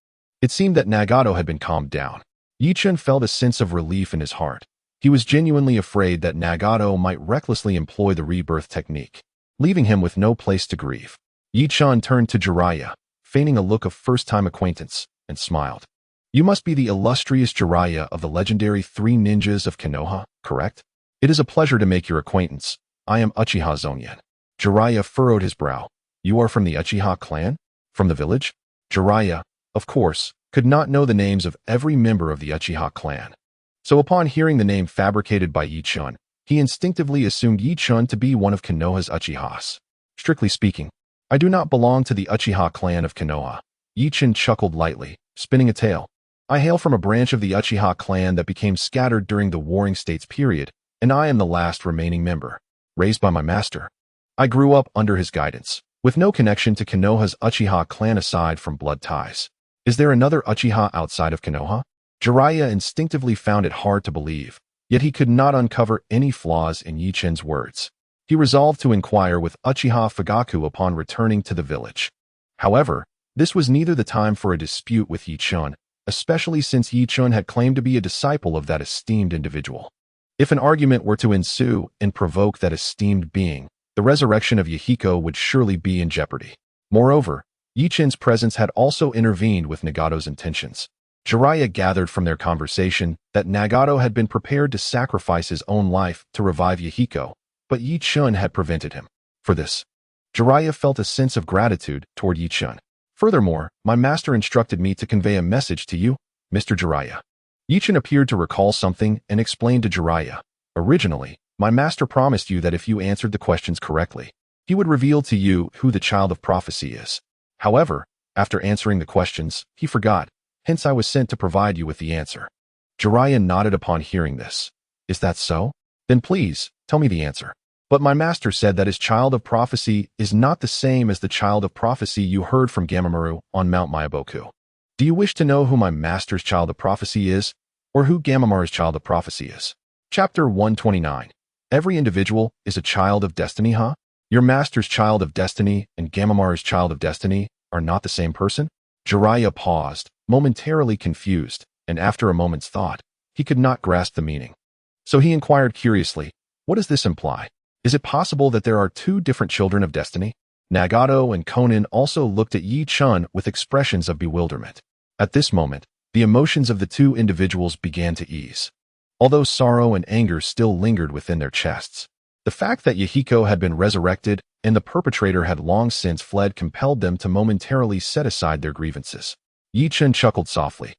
It seemed that Nagato had been calmed down. Yi Chun felt a sense of relief in his heart. He was genuinely afraid that Nagato might recklessly employ the rebirth technique, leaving him with no place to grieve. Yi Chun turned to Jiraiya, feigning a look of first-time acquaintance, and smiled. You must be the illustrious Jiraiya of the legendary Three Ninjas of Konoha, correct? It is a pleasure to make your acquaintance. I am Uchiha Zonyan. Jiraiya furrowed his brow. You are from the Uchiha clan? From the village? Jiraiya, of course, could not know the names of every member of the Uchiha clan. So upon hearing the name fabricated by Yi Chun, he instinctively assumed Yi Chun to be one of Konoha's Uchihas. Strictly speaking, I do not belong to the Uchiha clan of Konoha. Yi Chun chuckled lightly, spinning a tail. I hail from a branch of the Uchiha clan that became scattered during the Warring States period, and I am the last remaining member, raised by my master. I grew up under his guidance, with no connection to Konoha's Uchiha clan aside from blood ties. Is there another Uchiha outside of Konoha? Jiraiya instinctively found it hard to believe, yet he could not uncover any flaws in Yi Chun's words. He resolved to inquire with Uchiha Fugaku upon returning to the village. However, this was neither the time for a dispute with Yi Chun, especially since Yi Chun had claimed to be a disciple of that esteemed individual. If an argument were to ensue and provoke that esteemed being, the resurrection of Yahiko would surely be in jeopardy. Moreover, Yi Chun's presence had also intervened with Nagato's intentions. Jiraiya gathered from their conversation that Nagato had been prepared to sacrifice his own life to revive Yahiko, but Yi Chun had prevented him. For this, Jiraiya felt a sense of gratitude toward Yi Chun. Furthermore, my master instructed me to convey a message to you, Mr. Jiraiya. Yi Chun appeared to recall something and explained to Jiraiya. Originally, my master promised you that if you answered the questions correctly, he would reveal to you who the child of prophecy is. However, after answering the questions, he forgot. Hence I was sent to provide you with the answer. Jiraiya nodded upon hearing this. Is that so? Then please, tell me the answer. But my master said that his child of prophecy is not the same as the child of prophecy you heard from Gamamaru on Mount Myaboku. Do you wish to know who my master's child of prophecy is, or who Gamamaru's child of prophecy is? Chapter 129. Every individual is a child of destiny, huh? Your master's child of destiny and Gamamaru's child of destiny are not the same person? Jiraiya paused, momentarily confused, and after a moment's thought, he could not grasp the meaning. So he inquired curiously, what does this imply? Is it possible that there are two different children of destiny? Nagato and Konan also looked at Yi Chun with expressions of bewilderment. At this moment, the emotions of the two individuals began to ease. Although sorrow and anger still lingered within their chests, the fact that Yahiko had been resurrected and the perpetrator had long since fled compelled them to momentarily set aside their grievances. Yi Chun chuckled softly,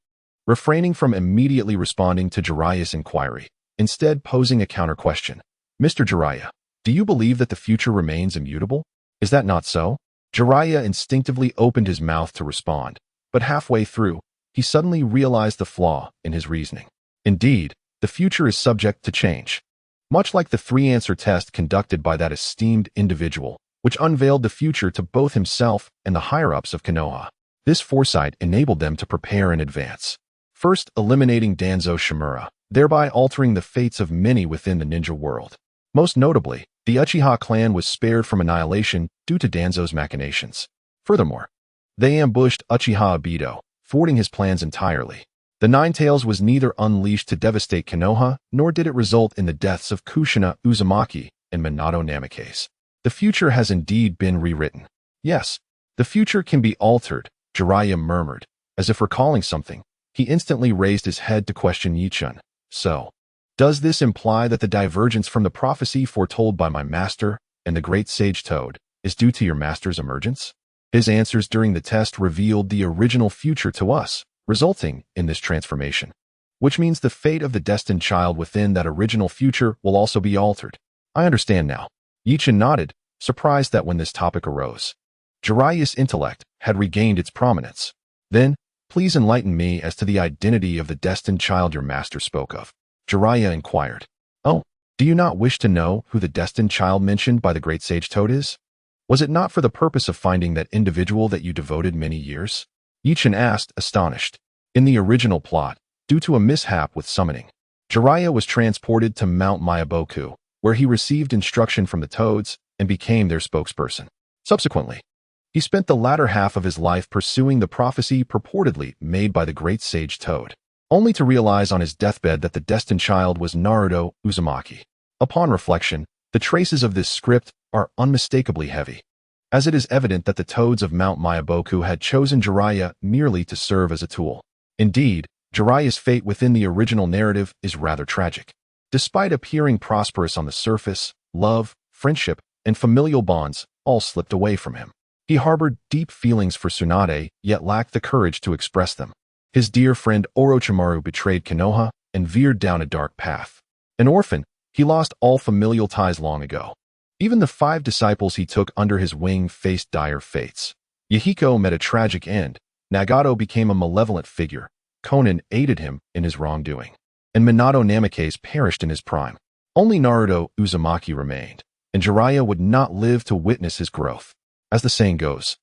refraining from immediately responding to Jiraiya's inquiry, instead posing a counter-question. Mr. Jiraiya, do you believe that the future remains immutable? Is that not so? Jiraiya instinctively opened his mouth to respond, but halfway through, he suddenly realized the flaw in his reasoning. Indeed, the future is subject to change. Much like the three-answer test conducted by that esteemed individual, which unveiled the future to both himself and the higher-ups of Konoha. This foresight enabled them to prepare in advance. First, eliminating Danzo Shimura, thereby altering the fates of many within the ninja world. Most notably, the Uchiha clan was spared from annihilation due to Danzo's machinations. Furthermore, they ambushed Uchiha Obito, thwarting his plans entirely. The Nine-Tails was neither unleashed to devastate Konoha, nor did it result in the deaths of Kushina Uzumaki and Minato Namikaze. The future has indeed been rewritten. Yes, the future can be altered, Jiraiya murmured. As if recalling something, he instantly raised his head to question Yi Chun. So, does this imply that the divergence from the prophecy foretold by my master and the great sage Toad is due to your master's emergence? His answers during the test revealed the original future to us, resulting in this transformation. Which means the fate of the destined child within that original future will also be altered. I understand now. Yi Chun nodded, surprised that when this topic arose, Jiraiya's intellect had regained its prominence. Then, please enlighten me as to the identity of the destined child your master spoke of. Jiraiya inquired. Oh, do you not wish to know who the destined child mentioned by the great sage Toad is? Was it not for the purpose of finding that individual that you devoted many years? Yi Chun asked, astonished. In the original plot, due to a mishap with summoning, Jiraiya was transported to Mount Myaboku, where he received instruction from the Toads and became their spokesperson. Subsequently, he spent the latter half of his life pursuing the prophecy purportedly made by the great sage Toad, only to realize on his deathbed that the destined child was Naruto Uzumaki. Upon reflection, the traces of this script are unmistakably heavy, as it is evident that the Toads of Mount Myaboku had chosen Jiraiya merely to serve as a tool. Indeed, Jiraiya's fate within the original narrative is rather tragic. Despite appearing prosperous on the surface, love, friendship, and familial bonds all slipped away from him. He harbored deep feelings for Tsunade, yet lacked the courage to express them. His dear friend Orochimaru betrayed Konoha and veered down a dark path. An orphan, he lost all familial ties long ago. Even the 5 disciples he took under his wing faced dire fates. Yahiko met a tragic end. Nagato became a malevolent figure. Konan aided him in his wrongdoing. And Minato Namikaze perished in his prime. Only Naruto Uzumaki remained, and Jiraiya would not live to witness his growth. As the saying goes,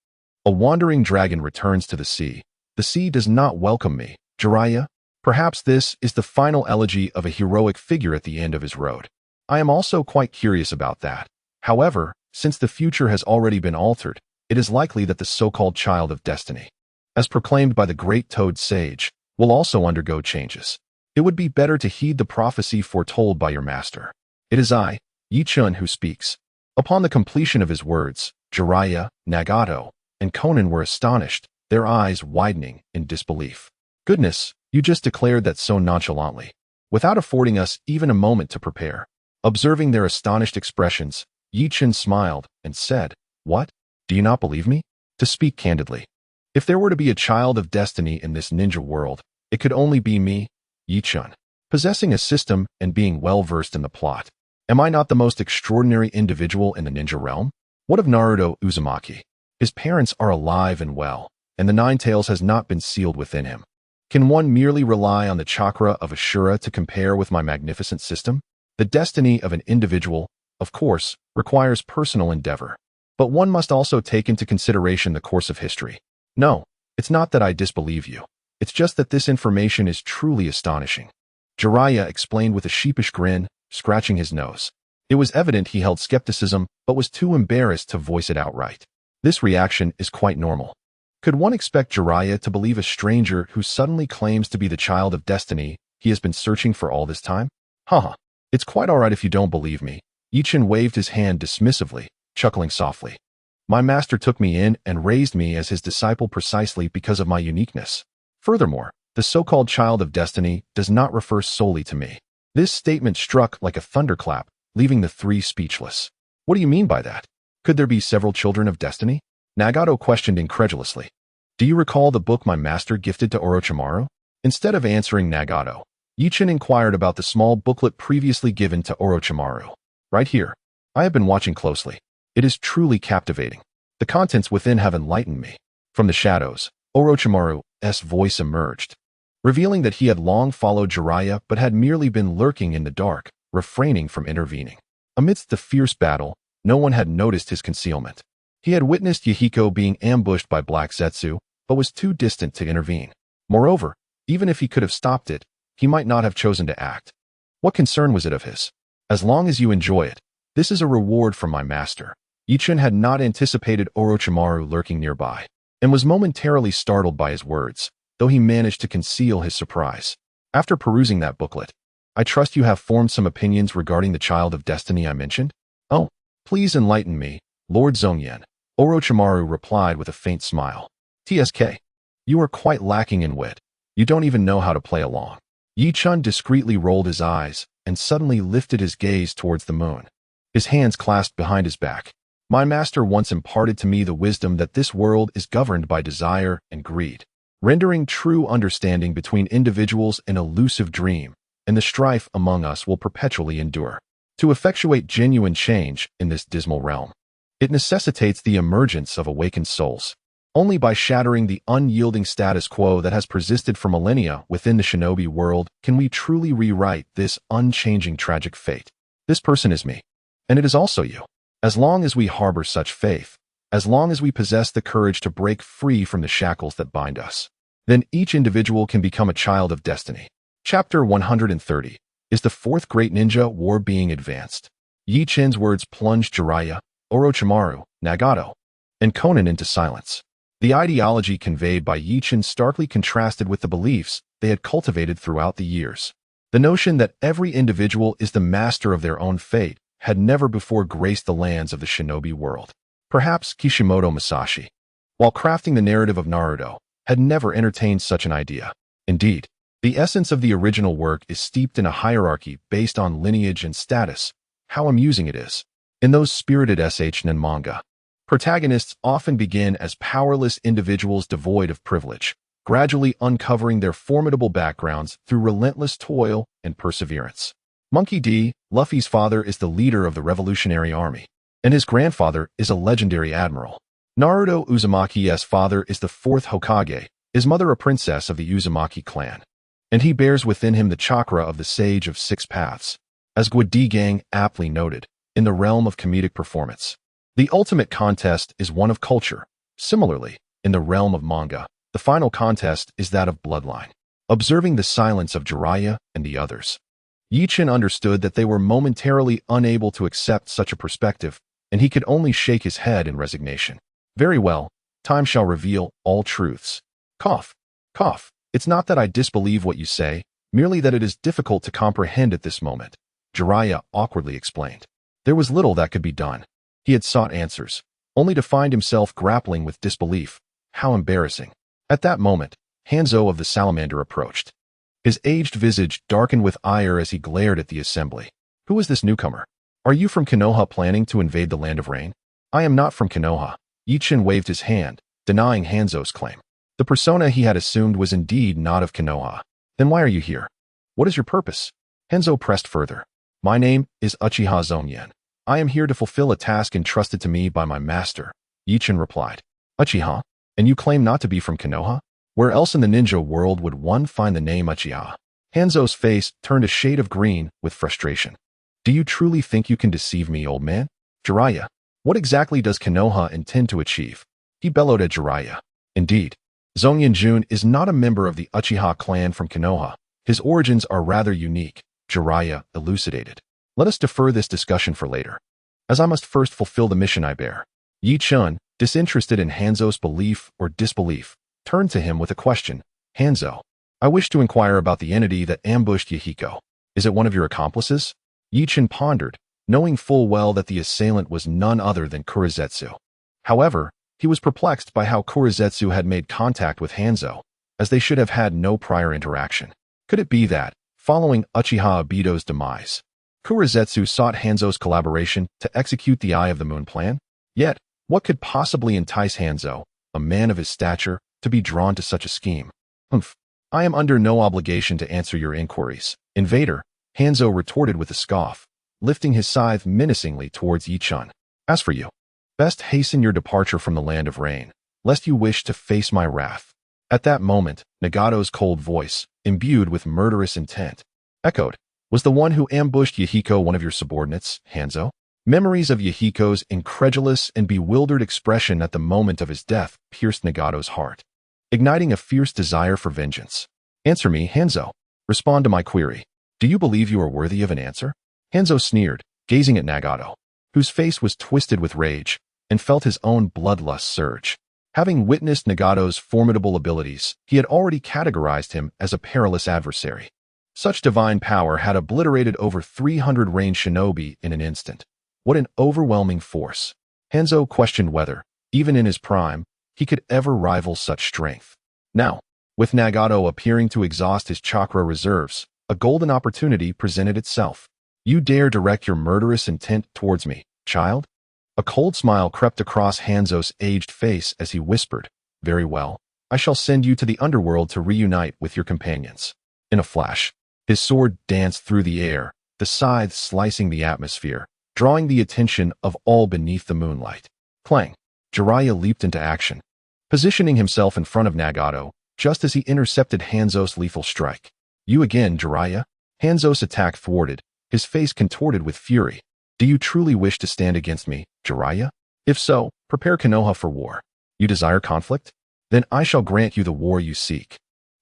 a wandering dragon returns to the sea. The sea does not welcome me, Jiraiya. Perhaps this is the final elegy of a heroic figure at the end of his road. I am also quite curious about that. However, since the future has already been altered, it is likely that the so-called child of destiny, as proclaimed by the great Toad sage, will also undergo changes. It would be better to heed the prophecy foretold by your master. It is I, Yi Chun, who speaks. Upon the completion of his words, Jiraiya, Nagato, and Konan were astonished, their eyes widening in disbelief. Goodness, you just declared that so nonchalantly, without affording us even a moment to prepare. Observing their astonished expressions, Yi Chun smiled and said, What? Do you not believe me? To speak candidly, if there were to be a child of destiny in this ninja world, it could only be me, Yi Chun. Possessing a system and being well-versed in the plot, am I not the most extraordinary individual in the ninja realm? What of Naruto Uzumaki? His parents are alive and well, and the Nine-Tails has not been sealed within him. Can one merely rely on the chakra of Ashura to compare with my magnificent system? The destiny of an individual, of course, requires personal endeavor. But one must also take into consideration the course of history. No, it's not that I disbelieve you. It's just that this information is truly astonishing. Jiraiya explained with a sheepish grin, scratching his nose. It was evident he held skepticism, but was too embarrassed to voice it outright. This reaction is quite normal. Could one expect Jiraiya to believe a stranger who suddenly claims to be the child of destiny he has been searching for all this time? Haha. It's quite alright if you don't believe me. Ichin waved his hand dismissively, chuckling softly. My master took me in and raised me as his disciple precisely because of my uniqueness. Furthermore, the so-called child of destiny does not refer solely to me. This statement struck like a thunderclap, leaving the three speechless. What do you mean by that? Could there be several children of destiny? Nagato questioned incredulously. Do you recall the book my master gifted to Orochimaru? Instead of answering Nagato, Ichin inquired about the small booklet previously given to Orochimaru. Right here. I have been watching closely. It is truly captivating. The contents within have enlightened me. From the shadows, Orochimaru's voice emerged, revealing that he had long followed Jiraiya but had merely been lurking in the dark, refraining from intervening. Amidst the fierce battle, no one had noticed his concealment. He had witnessed Yahiko being ambushed by Black Zetsu, but was too distant to intervene. Moreover, even if he could have stopped it, he might not have chosen to act. What concern was it of his? As long as you enjoy it, this is a reward from my master. Ichin had not anticipated Orochimaru lurking nearby, and was momentarily startled by his words, though he managed to conceal his surprise. After perusing that booklet, I trust you have formed some opinions regarding the child of destiny I mentioned? Oh, please enlighten me, Lord Zongyan. Orochimaru replied with a faint smile. TSK. You are quite lacking in wit. You don't even know how to play along. Yi-chun discreetly rolled his eyes and suddenly lifted his gaze towards the moon. His hands clasped behind his back. My master once imparted to me the wisdom that this world is governed by desire and greed, rendering true understanding between individuals an elusive dream, and the strife among us will perpetually endure. To effectuate genuine change in this dismal realm, it necessitates the emergence of awakened souls. Only by shattering the unyielding status quo that has persisted for millennia within the shinobi world can we truly rewrite this unchanging tragic fate. This person is me, and it is also you. As long as we harbor such faith, as long as we possess the courage to break free from the shackles that bind us, then each individual can become a child of destiny. Chapter 130. Is the Fourth Great Ninja War being advanced? Yi-chin's words plunged Jiraiya, Orochimaru, Nagato, and Konan into silence. The ideology conveyed by Yi-chin starkly contrasted with the beliefs they had cultivated throughout the years. The notion that every individual is the master of their own fate had never before graced the lands of the shinobi world. Perhaps Kishimoto Musashi, while crafting the narrative of Naruto, had never entertained such an idea. Indeed, the essence of the original work is steeped in a hierarchy based on lineage and status. How amusing it is. In those spirited shonen manga, protagonists often begin as powerless individuals devoid of privilege, gradually uncovering their formidable backgrounds through relentless toil and perseverance. Monkey D., Luffy's father, is the leader of the Revolutionary Army, and his grandfather is a legendary admiral. Naruto Uzumaki's father is the Fourth Hokage, his mother a princess of the Uzumaki clan, and he bears within him the chakra of the Sage of Six Paths, as Guadigang aptly noted, in the realm of comedic performance. The ultimate contest is one of culture. Similarly, in the realm of manga, the final contest is that of bloodline. Observing the silence of Jiraiya and the others, Yi-chin understood that they were momentarily unable to accept such a perspective, and he could only shake his head in resignation. Very well, time shall reveal all truths. Cough. Cough. It's not that I disbelieve what you say, merely that it is difficult to comprehend at this moment, Jiraiya awkwardly explained. There was little that could be done. He had sought answers, only to find himself grappling with disbelief. How embarrassing. At that moment, Hanzo of the Salamander approached. His aged visage darkened with ire as he glared at the assembly. Who is this newcomer? Are you from Konoha planning to invade the Land of Rain? I am not from Konoha. Yi-chin waved his hand, denying Hanzo's claim. The persona he had assumed was indeed not of Konoha. Then why are you here? What is your purpose? Hanzo pressed further. My name is Uchiha Zongyan. I am here to fulfill a task entrusted to me by my master, Yi-chin replied. Uchiha? And you claim not to be from Konoha? Where else in the ninja world would one find the name Uchiha? Hanzo's face turned a shade of green with frustration. Do you truly think you can deceive me, old man? Jiraiya, what exactly does Konoha intend to achieve? He bellowed at Jiraiya. Indeed, Zongyan Jun is not a member of the Uchiha clan from Konoha. His origins are rather unique, Jiraiya elucidated. Let us defer this discussion for later, as I must first fulfill the mission I bear. Yi-chun, disinterested in Hanzo's belief or disbelief, turned to him with a question. Hanzo, I wish to inquire about the entity that ambushed Yahiko. Is it one of your accomplices? Yi-chan pondered, knowing full well that the assailant was none other than Kurizetsu. However, he was perplexed by how Kurizetsu had made contact with Hanzo, as they should have had no prior interaction. Could it be that, following Uchiha Obito's demise, Kurizetsu sought Hanzo's collaboration to execute the Eye of the Moon plan? Yet, what could possibly entice Hanzo, a man of his stature, to be drawn to such a scheme? I am under no obligation to answer your inquiries, Invader, Hanzo retorted with a scoff, lifting his scythe menacingly towards Yi-chan. As for you, best hasten your departure from the land of rain, lest you wish to face my wrath. At that moment, Nagato's cold voice, imbued with murderous intent, echoed, Was the one who ambushed Yahiko one of your subordinates, Hanzo? Memories of Yahiko's incredulous and bewildered expression at the moment of his death pierced Nagato's heart, igniting a fierce desire for vengeance. Answer me, Hanzo. Respond to my query. Do you believe you are worthy of an answer? Hanzo sneered, gazing at Nagato, whose face was twisted with rage, and felt his own bloodlust surge. Having witnessed Nagato's formidable abilities, he had already categorized him as a perilous adversary. Such divine power had obliterated over 300 ranged shinobi in an instant. What an overwhelming force. Hanzo questioned whether, even in his prime, he could ever rival such strength. Now, with Nagato appearing to exhaust his chakra reserves, a golden opportunity presented itself. You dare direct your murderous intent towards me, child? A cold smile crept across Hanzo's aged face as he whispered, Very well, I shall send you to the underworld to reunite with your companions. In a flash, his sword danced through the air, the scythe slicing the atmosphere, drawing the attention of all beneath the moonlight. Clang! Jiraiya leaped into action, positioning himself in front of Nagato, just as he intercepted Hanzo's lethal strike. You again, Jiraiya? Hanzo's attack thwarted, his face contorted with fury. Do you truly wish to stand against me, Jiraiya? If so, prepare Konoha for war. You desire conflict? Then I shall grant you the war you seek.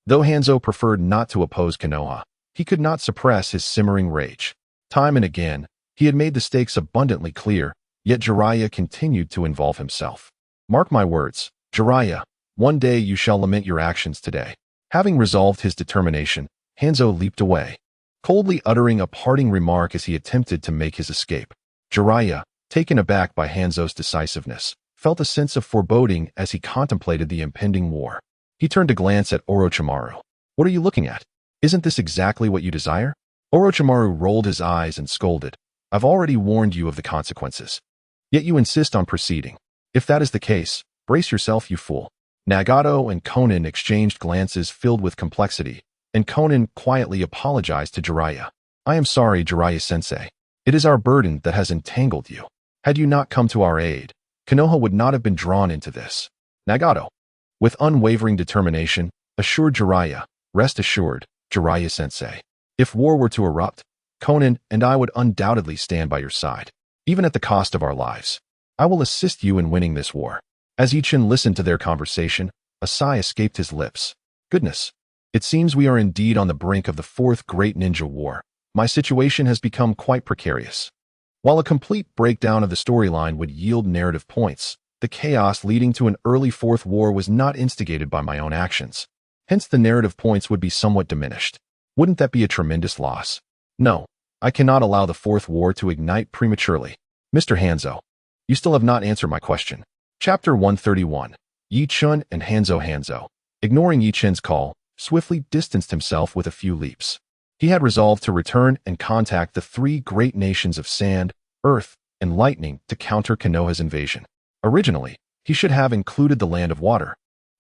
Though Hanzo preferred not to oppose Konoha, he could not suppress his simmering rage. Time and again, he had made the stakes abundantly clear, yet Jiraiya continued to involve himself. Mark my words, Jiraiya, one day you shall lament your actions today. Having resolved his determination, Hanzo leaped away, coldly uttering a parting remark as he attempted to make his escape. Jiraiya, taken aback by Hanzo's decisiveness, felt a sense of foreboding as he contemplated the impending war. He turned to glance at Orochimaru. What are you looking at? Isn't this exactly what you desire? Orochimaru rolled his eyes and scolded. I've already warned you of the consequences. Yet you insist on proceeding. If that is the case, brace yourself, you fool. Nagato and Konan exchanged glances filled with complexity, and Konan quietly apologized to Jiraiya. I am sorry, Jiraiya-sensei. It is our burden that has entangled you. Had you not come to our aid, Konoha would not have been drawn into this. Nagato, with unwavering determination, assured Jiraiya, rest assured, Jiraiya-sensei. If war were to erupt, Konan and I would undoubtedly stand by your side, even at the cost of our lives. I will assist you in winning this war. As Yi-chan listened to their conversation, a sigh escaped his lips. Goodness, it seems we are indeed on the brink of the fourth great ninja war. My situation has become quite precarious. While a complete breakdown of the storyline would yield narrative points, the chaos leading to an early fourth war was not instigated by my own actions. Hence the narrative points would be somewhat diminished. Wouldn't that be a tremendous loss? No, I cannot allow the fourth war to ignite prematurely. Mr. Hanzo, you still have not answered my question. Chapter 131. Yi-chan and Hanzo. Ignoring Yi-chan's call, swiftly distanced himself with a few leaps. He had resolved to return and contact the three great nations of sand, earth, and lightning to counter Konoha's invasion. Originally, he should have included the land of water,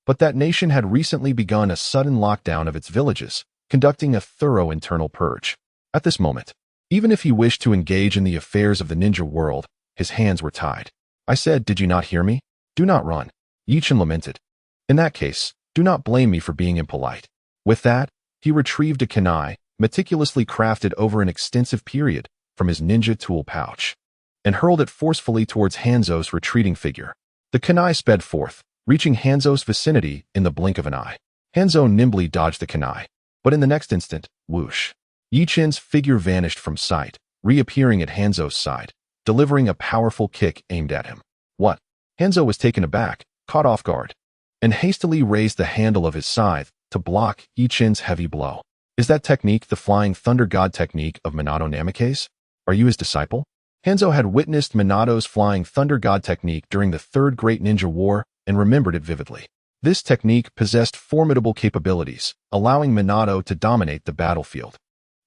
but that nation had recently begun a sudden lockdown of its villages, conducting a thorough internal purge. At this moment, even if he wished to engage in the affairs of the ninja world, his hands were tied. I said, did you not hear me? Do not run. Yi-chan lamented. In that case, do not blame me for being impolite. With that, he retrieved a kunai, meticulously crafted over an extensive period, from his ninja tool pouch, and hurled it forcefully towards Hanzo's retreating figure. The kunai sped forth, reaching Hanzo's vicinity in the blink of an eye. Hanzo nimbly dodged the kunai, but in the next instant, whoosh. Yi-chan's figure vanished from sight, reappearing at Hanzo's side, delivering a powerful kick aimed at him. What? Hanzo was taken aback, caught off guard, and hastily raised the handle of his scythe to block Ichin's heavy blow. Is that technique the Flying Thunder God technique of Minato Namikaze? Are you his disciple? Hanzo had witnessed Minato's Flying Thunder God technique during the Third Great Ninja War and remembered it vividly. This technique possessed formidable capabilities, allowing Minato to dominate the battlefield,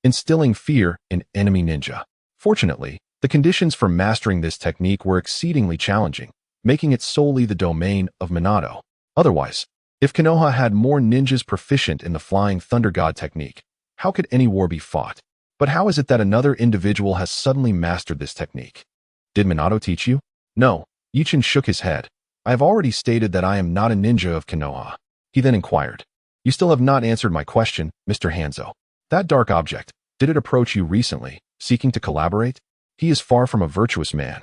instilling fear in enemy ninja. Fortunately, the conditions for mastering this technique were exceedingly challenging, making it solely the domain of Minato. Otherwise, if Konoha had more ninjas proficient in the Flying Thunder God technique, how could any war be fought? But how is it that another individual has suddenly mastered this technique? Did Minato teach you? No. Ichin shook his head. I have already stated that I am not a ninja of Konoha. He then inquired. You still have not answered my question, Mr. Hanzo. That dark object, did it approach you recently, seeking to collaborate? He is far from a virtuous man,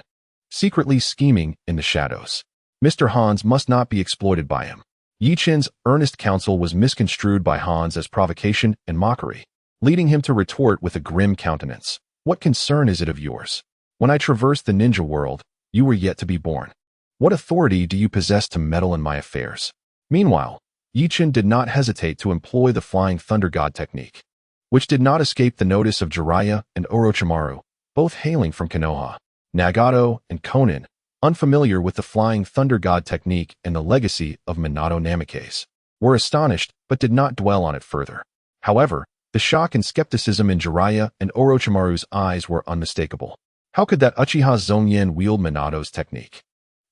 secretly scheming in the shadows. Mr. Hans must not be exploited by him. Yichin's earnest counsel was misconstrued by Hans as provocation and mockery, leading him to retort with a grim countenance. What concern is it of yours? When I traversed the ninja world, you were yet to be born. What authority do you possess to meddle in my affairs? Meanwhile, Yichin did not hesitate to employ the Flying Thunder God technique, which did not escape the notice of Jiraiya and Orochimaru, both hailing from Konoha. Nagato and Konan, unfamiliar with the Flying Thunder God technique and the legacy of Minato Namikaze, were astonished but did not dwell on it further. However, the shock and skepticism in Jiraiya and Orochimaru's eyes were unmistakable. How could that Uchiha Zonyen wield Minato's technique?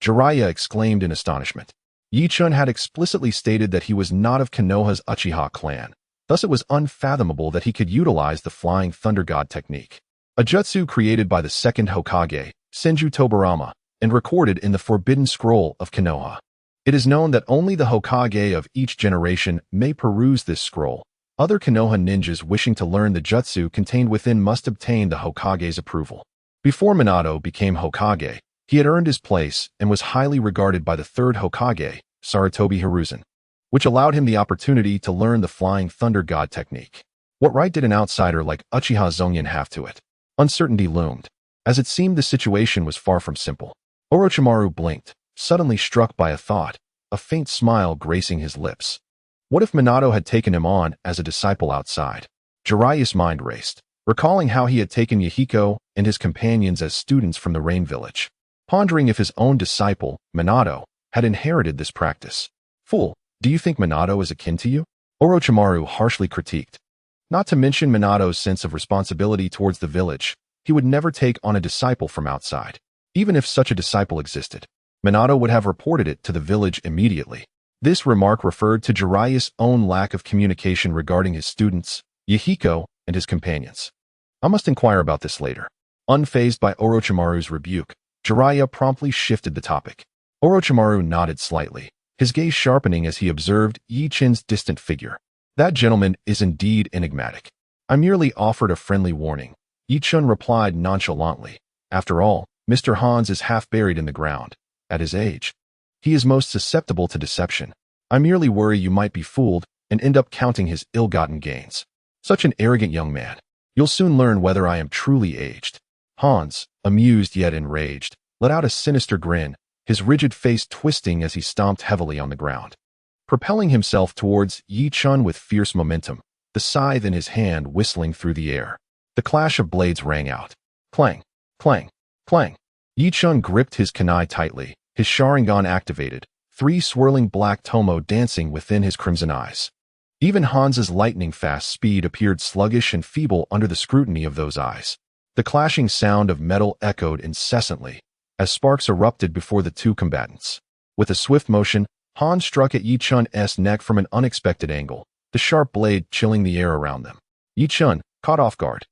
Jiraiya exclaimed in astonishment. Yichun had explicitly stated that he was not of Konoha's Uchiha clan, thus it was unfathomable that he could utilize the Flying Thunder God technique, a jutsu created by the second Hokage, Senju Tobarama, and recorded in the Forbidden Scroll of Konoha. It is known that only the Hokage of each generation may peruse this scroll. Other Konoha ninjas wishing to learn the jutsu contained within must obtain the Hokage's approval. Before Minato became Hokage, he had earned his place and was highly regarded by the third Hokage, Sarutobi Hiruzen, which allowed him the opportunity to learn the Flying Thunder God technique. What right did an outsider like Uchiha Zonyen have to it? Uncertainty loomed, as it seemed the situation was far from simple. Orochimaru blinked, suddenly struck by a thought, a faint smile gracing his lips. What if Minato had taken him on as a disciple outside? Jiraiya's mind raced, recalling how he had taken Yahiko and his companions as students from the Rain Village, pondering if his own disciple, Minato, had inherited this practice. Fool, do you think Minato is akin to you? Orochimaru harshly critiqued. Not to mention Minato's sense of responsibility towards the village, he would never take on a disciple from outside. Even if such a disciple existed, Minato would have reported it to the village immediately. This remark referred to Jiraiya's own lack of communication regarding his students, Yahiko, and his companions. I must inquire about this later. Unfazed by Orochimaru's rebuke, Jiraiya promptly shifted the topic. Orochimaru nodded slightly, his gaze sharpening as he observed Yichin's distant figure. That gentleman is indeed enigmatic. I merely offered a friendly warning. Yichin replied nonchalantly. After all, Mr. Hans is half buried in the ground. At his age, he is most susceptible to deception. I merely worry you might be fooled and end up counting his ill-gotten gains. Such an arrogant young man. You'll soon learn whether I am truly aged. Hans, amused yet enraged, let out a sinister grin, his rigid face twisting as he stomped heavily on the ground, propelling himself towards Yichin with fierce momentum, the scythe in his hand whistling through the air. The clash of blades rang out. Clang, clang, clang. Yichin gripped his kunai tightly, his Sharingan activated, 3 swirling black tomo dancing within his crimson eyes. Even Hans's lightning-fast speed appeared sluggish and feeble under the scrutiny of those eyes. The clashing sound of metal echoed incessantly, as sparks erupted before the two combatants. With a swift motion, Hans struck at Yichin's neck from an unexpected angle, the sharp blade chilling the air around them. Yichin, caught off guard,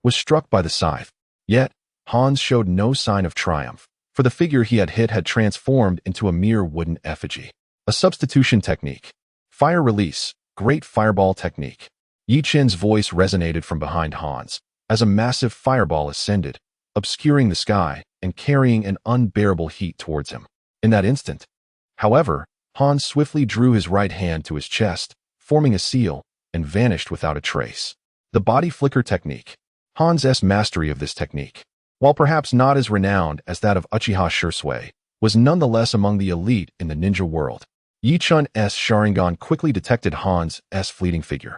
was struck by the scythe. Yet, Hans showed no sign of triumph, for the figure he had hit had transformed into a mere wooden effigy. A substitution technique. Fire release. Great fireball technique. Yichin's voice resonated from behind Hans, as a massive fireball ascended, obscuring the sky and carrying an unbearable heat towards him. In that instant, however, Hans swiftly drew his right hand to his chest, forming a seal, and vanished without a trace. The body flicker technique. Hans' mastery of this technique, while perhaps not as renowned as that of Uchiha Shursui, was nonetheless among the elite in the ninja world. Yi Chun's Sharingan quickly detected Han's fleeting figure,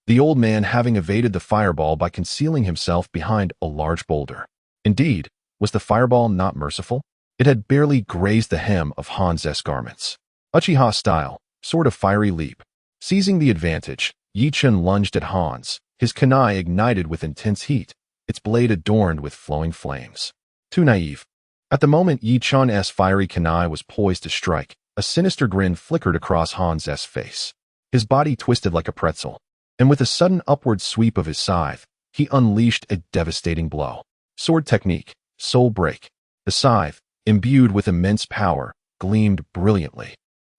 the old man having evaded the fireball by concealing himself behind a large boulder. Indeed, was the fireball not merciful? It had barely grazed the hem of Han's garments. Uchiha style, sort of fiery leap. Seizing the advantage, Yi Chun lunged at Han's, his kunai ignited with intense heat, its blade adorned with flowing flames. Too naive. At the moment Yi Chun's fiery kunai was poised to strike, a sinister grin flickered across Han's face. His body twisted like a pretzel, and with a sudden upward sweep of his scythe, he unleashed a devastating blow. Sword technique, soul break. The scythe, imbued with immense power, gleamed brilliantly,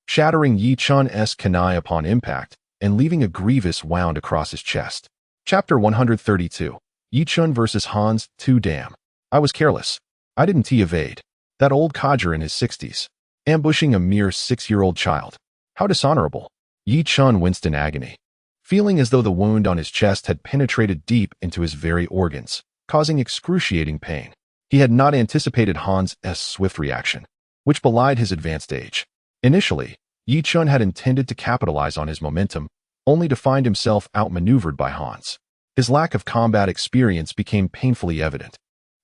shattering Yi Chun's kunai upon impact and leaving a grievous wound across his chest. Chapter 132. Yi Chun vs. Han's. Too damn. I was careless. I didn't evade. That old codger in his 60s, ambushing a mere 6-year-old child. How dishonorable. Yi Chun winced in agony, feeling as though the wound on his chest had penetrated deep into his very organs, causing excruciating pain. He had not anticipated Han's swift reaction, which belied his advanced age. Initially, Yi Chun had intended to capitalize on his momentum, only to find himself outmaneuvered by Han's. His lack of combat experience became painfully evident.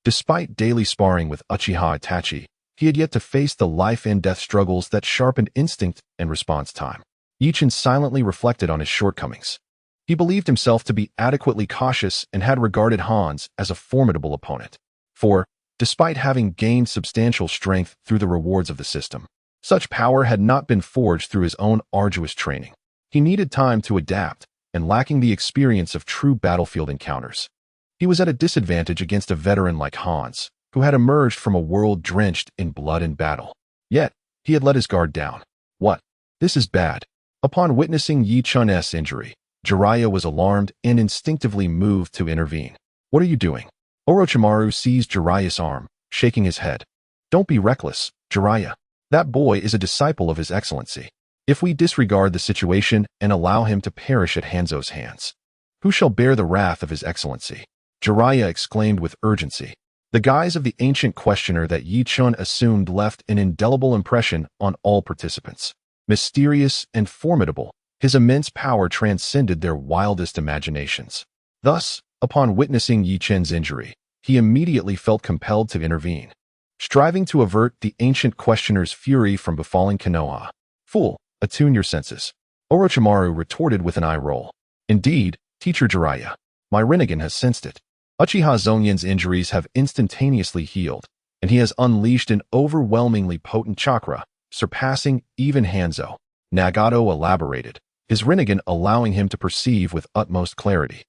Despite daily sparring with Uchiha Itachi, he had yet to face the life-and-death struggles that sharpened instinct and response time. Yi Chun silently reflected on his shortcomings. He believed himself to be adequately cautious and had regarded Han's as a formidable opponent. For, despite having gained substantial strength through the rewards of the system, such power had not been forged through his own arduous training. He needed time to adapt, and lacking the experience of true battlefield encounters, he was at a disadvantage against a veteran like Han's, who had emerged from a world drenched in blood and battle. Yet, he had let his guard down. What? This is bad. Upon witnessing Yi Chun's injury, Jiraiya was alarmed and instinctively moved to intervene. What are you doing? Orochimaru seized Jiraiya's arm, shaking his head. Don't be reckless, Jiraiya. That boy is a disciple of His Excellency. If we disregard the situation and allow him to perish at Hanzo's hands, who shall bear the wrath of His Excellency? Jiraiya exclaimed with urgency. The guise of the ancient questioner that Yi Chun assumed left an indelible impression on all participants. Mysterious and formidable, his immense power transcended their wildest imaginations. Thus, upon witnessing Yi Chun's injury, he immediately felt compelled to intervene, striving to avert the ancient questioner's fury from befalling Konoha. Fool, attune your senses. Orochimaru retorted with an eye roll. Indeed, Teacher Jiraiya, my Rinnegan has sensed it. Uchiha Zonyan's injuries have instantaneously healed, and he has unleashed an overwhelmingly potent chakra, surpassing even Hanzo. Nagato elaborated, his Rinnegan allowing him to perceive with utmost clarity.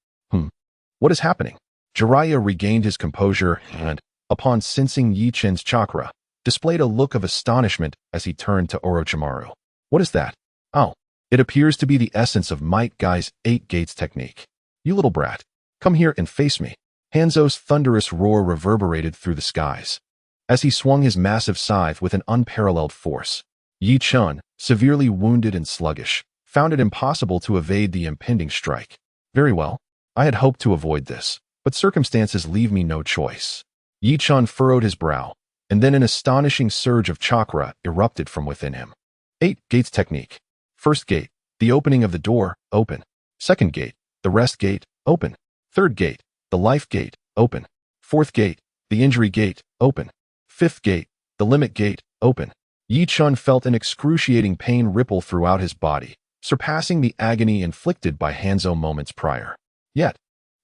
What is happening? Jiraiya regained his composure and, upon sensing Yi Chun's chakra, displayed a look of astonishment as he turned to Orochimaru. What is that? Oh, it appears to be the essence of Might Guy's 8 Gates technique. You little brat, come here and face me. Hanzo's thunderous roar reverberated through the skies as he swung his massive scythe with an unparalleled force. Yi Chun, severely wounded and sluggish, found it impossible to evade the impending strike. Very well, I had hoped to avoid this, but circumstances leave me no choice. Yi Chun furrowed his brow, and then an astonishing surge of chakra erupted from within him. 8 Gates technique. First gate, the opening of the door, open. Second gate, the rest gate, open. Third gate, the life gate, open. Fourth gate, the injury gate, open. Fifth gate, the limit gate, open. Yi Chun felt an excruciating pain ripple throughout his body, surpassing the agony inflicted by Hanzo moments prior. Yet,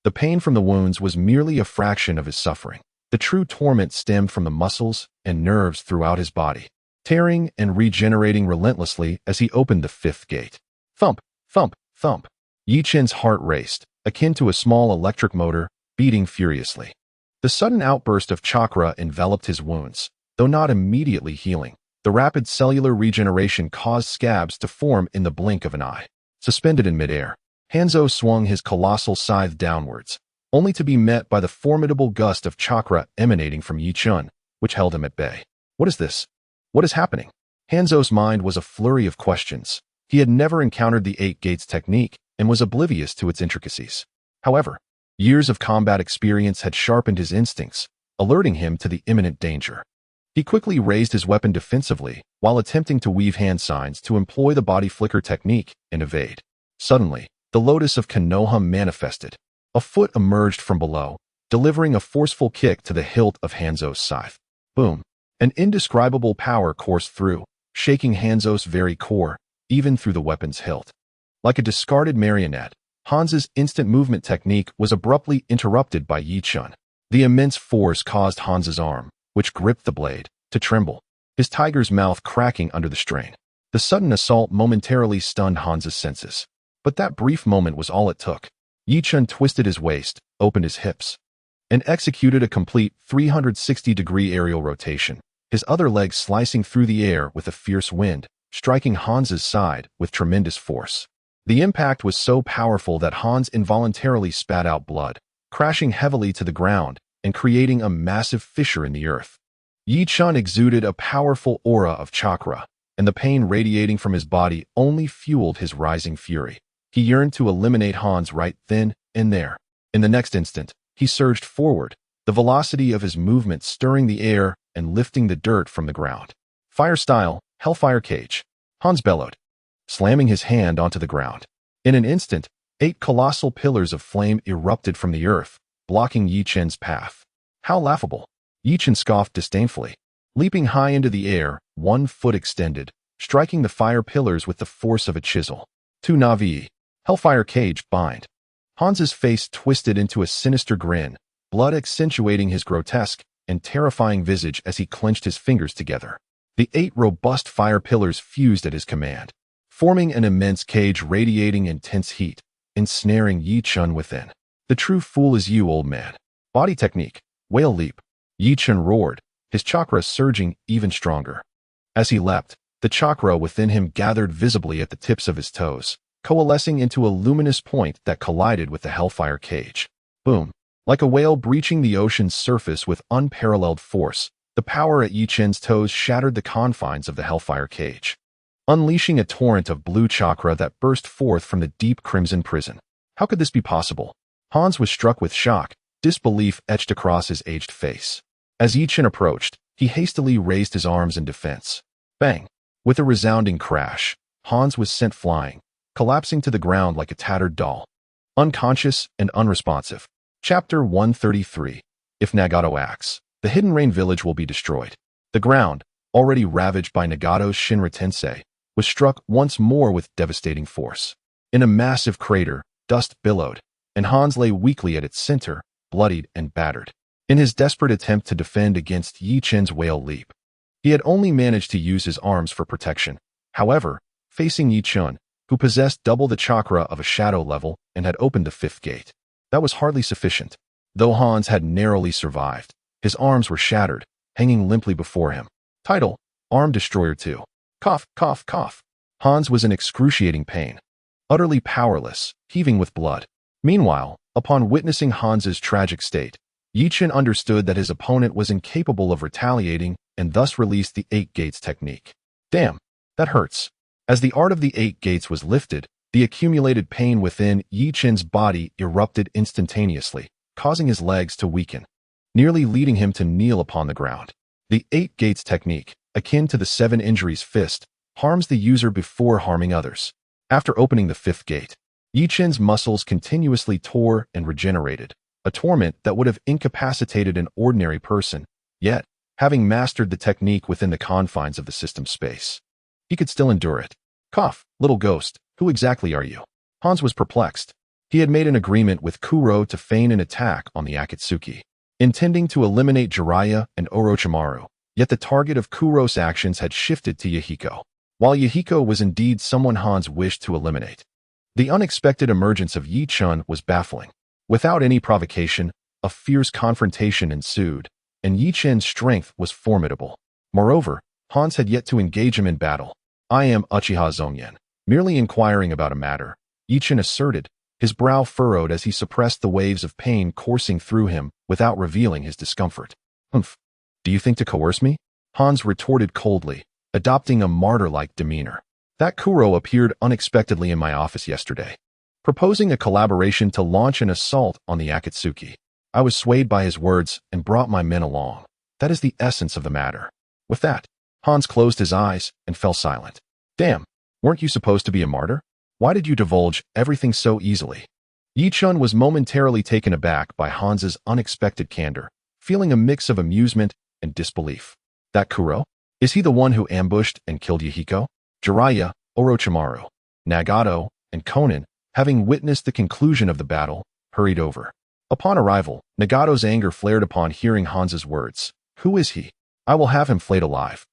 the pain from the wounds was merely a fraction of his suffering. The true torment stemmed from the muscles and nerves throughout his body, tearing and regenerating relentlessly as he opened the fifth gate. Thump, thump, thump. Yi Chun's heart raced, akin to a small electric motor, beating furiously. The sudden outburst of chakra enveloped his wounds, though not immediately healing. The rapid cellular regeneration caused scabs to form in the blink of an eye. Suspended in midair, Hanzo swung his colossal scythe downwards, only to be met by the formidable gust of chakra emanating from Yi Chun, which held him at bay. What is this? What is happening? Hanzo's mind was a flurry of questions. He had never encountered the 8 Gates technique and was oblivious to its intricacies. However, years of combat experience had sharpened his instincts, alerting him to the imminent danger. He quickly raised his weapon defensively while attempting to weave hand signs to employ the body flicker technique and evade. Suddenly, the Lotus of Konoha manifested. A foot emerged from below, delivering a forceful kick to the hilt of Hanzo's scythe. Boom! An indescribable power coursed through, shaking Hanzo's very core, even through the weapon's hilt. Like a discarded marionette, Hanzo's instant movement technique was abruptly interrupted by Yi Chun. The immense force caused Hanzo's arm, which gripped the blade, to tremble, his tiger's mouth cracking under the strain. The sudden assault momentarily stunned Hanzo's senses. But that brief moment was all it took. Yi Chun twisted his waist, opened his hips, and executed a complete 360-degree aerial rotation, his other leg slicing through the air with a fierce wind, striking Hanzo's side with tremendous force. The impact was so powerful that Hanzo involuntarily spat out blood, crashing heavily to the ground and creating a massive fissure in the earth. Yi Chun exuded a powerful aura of chakra, and the pain radiating from his body only fueled his rising fury. He yearned to eliminate Hanzo right then and there. In the next instant, he surged forward, the velocity of his movement stirring the air and lifting the dirt from the ground. Fire style, Hellfire Cage. Hanzo bellowed, slamming his hand onto the ground. In an instant, 8 colossal pillars of flame erupted from the earth, blocking Yi Chun's path. How laughable! Yi Chun scoffed disdainfully. Leaping high into the air, 1 foot extended, striking the fire pillars with the force of a chisel. Tu Navi, Hellfire Cage, bind. Hanzo's face twisted into a sinister grin, blood accentuating his grotesque and terrifying visage as he clenched his fingers together. The 8 robust fire pillars fused at his command, forming an immense cage radiating intense heat, ensnaring Yi Chun within. The true fool is you, old man. Body technique, Whale Leap. Yi Chun roared, his chakra surging even stronger. As he leapt, the chakra within him gathered visibly at the tips of his toes, coalescing into a luminous point that collided with the Hellfire Cage. Boom! Like a whale breaching the ocean's surface with unparalleled force, the power at Yi Chun's toes shattered the confines of the Hellfire Cage, unleashing a torrent of blue chakra that burst forth from the deep crimson prison. How could this be possible? Hanzo was struck with shock, disbelief etched across his aged face. As Yi Chun approached, he hastily raised his arms in defense. Bang! With a resounding crash, Hanzo was sent flying, collapsing to the ground like a tattered doll. Unconscious and unresponsive. Chapter 133. If Nagato acts, the Hidden Rain village will be destroyed. The ground, already ravaged by Nagato's Shinra Tensei, was struck once more with devastating force. In a massive crater, dust billowed, and Hanzo lay weakly at its center, bloodied and battered. In his desperate attempt to defend against Yi Chun's Whale Leap, he had only managed to use his arms for protection. However, facing Yi Chun, who possessed double the chakra of a shadow level and had opened the 5th gate, that was hardly sufficient. Though Hanzo had narrowly survived, his arms were shattered, hanging limply before him. Title: Arm Destroyer 2. Cough, cough, cough. Hanzo was in excruciating pain, utterly powerless, heaving with blood. Meanwhile, upon witnessing Hanzo's tragic state, Yi Chun understood that his opponent was incapable of retaliating and thus released the 8 gates technique. Damn, that hurts. As the art of the 8 gates was lifted, the accumulated pain within Yi Chun's body erupted instantaneously, causing his legs to weaken, nearly leading him to kneel upon the ground. The 8 gates technique, akin to the 7 injuries fist, harms the user before harming others. After opening the 5th gate, Yi Chun's muscles continuously tore and regenerated, a torment that would have incapacitated an ordinary person. Yet, having mastered the technique within the confines of the system space, he could still endure it. Cough, little ghost, who exactly are you? Hanzo was perplexed. He had made an agreement with Kuro to feign an attack on the Akatsuki, intending to eliminate Jiraiya and Orochimaru, yet the target of Kuro's actions had shifted to Yahiko. While Yahiko was indeed someone Hanzo wished to eliminate, the unexpected emergence of Yi Chun was baffling. Without any provocation, a fierce confrontation ensued, and Yi Chun's strength was formidable. Moreover, Hanzo had yet to engage him in battle. I am Uchiha Zongen. Merely inquiring about a matter, Yi Chun asserted, his brow furrowed as he suppressed the waves of pain coursing through him without revealing his discomfort. Humph. Do you think to coerce me? Hanzo retorted coldly, adopting a martyr-like demeanor. That Kuro appeared unexpectedly in my office yesterday, proposing a collaboration to launch an assault on the Akatsuki. I was swayed by his words and brought my men along. That is the essence of the matter. With that, Hans closed his eyes and fell silent. Damn, weren't you supposed to be a martyr? Why did you divulge everything so easily? Yi Chun was momentarily taken aback by Hans's unexpected candor, feeling a mix of amusement and disbelief. That Kuro? Is he the one who ambushed and killed Yahiko? Jiraiya, Orochimaru, Nagato, and Konan, having witnessed the conclusion of the battle, hurried over. Upon arrival, Nagato's anger flared upon hearing Hans's words. Who is he? I will have him flayed alive.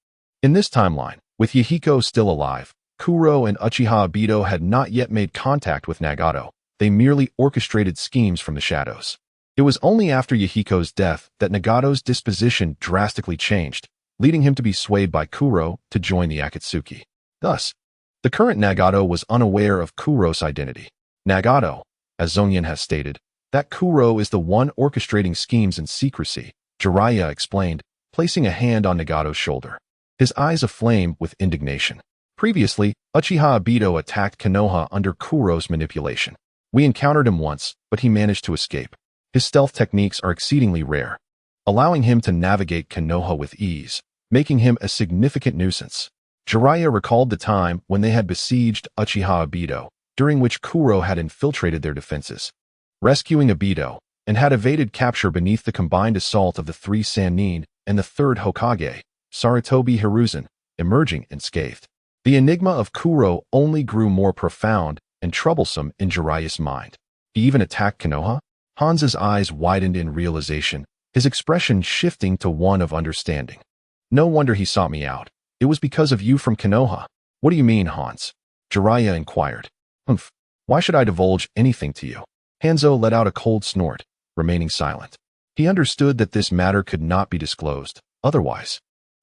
In this timeline, with Yahiko still alive, Kuro and Uchiha Obito had not yet made contact with Nagato. They merely orchestrated schemes from the shadows. It was only after Yahiko's death that Nagato's disposition drastically changed, leading him to be swayed by Kuro to join the Akatsuki. Thus, the current Nagato was unaware of Kuro's identity. Nagato, as Zonyan has stated, that Kuro is the one orchestrating schemes in secrecy, Jiraiya explained, placing a hand on Nagato's shoulder. His eyes aflame with indignation. Previously, Uchiha Obito attacked Konoha under Kuro's manipulation. We encountered him once, but he managed to escape. His stealth techniques are exceedingly rare, allowing him to navigate Konoha with ease, making him a significant nuisance. Jiraiya recalled the time when they had besieged Uchiha Obito, during which Kuro had infiltrated their defenses, rescuing Obito, and had evaded capture beneath the combined assault of the three Sannin and the third Hokage, Sarutobi Hiruzen, emerging unscathed. The enigma of Kuro only grew more profound and troublesome in Jiraiya's mind. He even attacked Konoha? Hans's eyes widened in realization, his expression shifting to one of understanding. No wonder he sought me out. It was because of you from Konoha. What do you mean, Hans? Jiraiya inquired. Humph. Why should I divulge anything to you? Hanzo let out a cold snort, remaining silent. He understood that this matter could not be disclosed. Otherwise,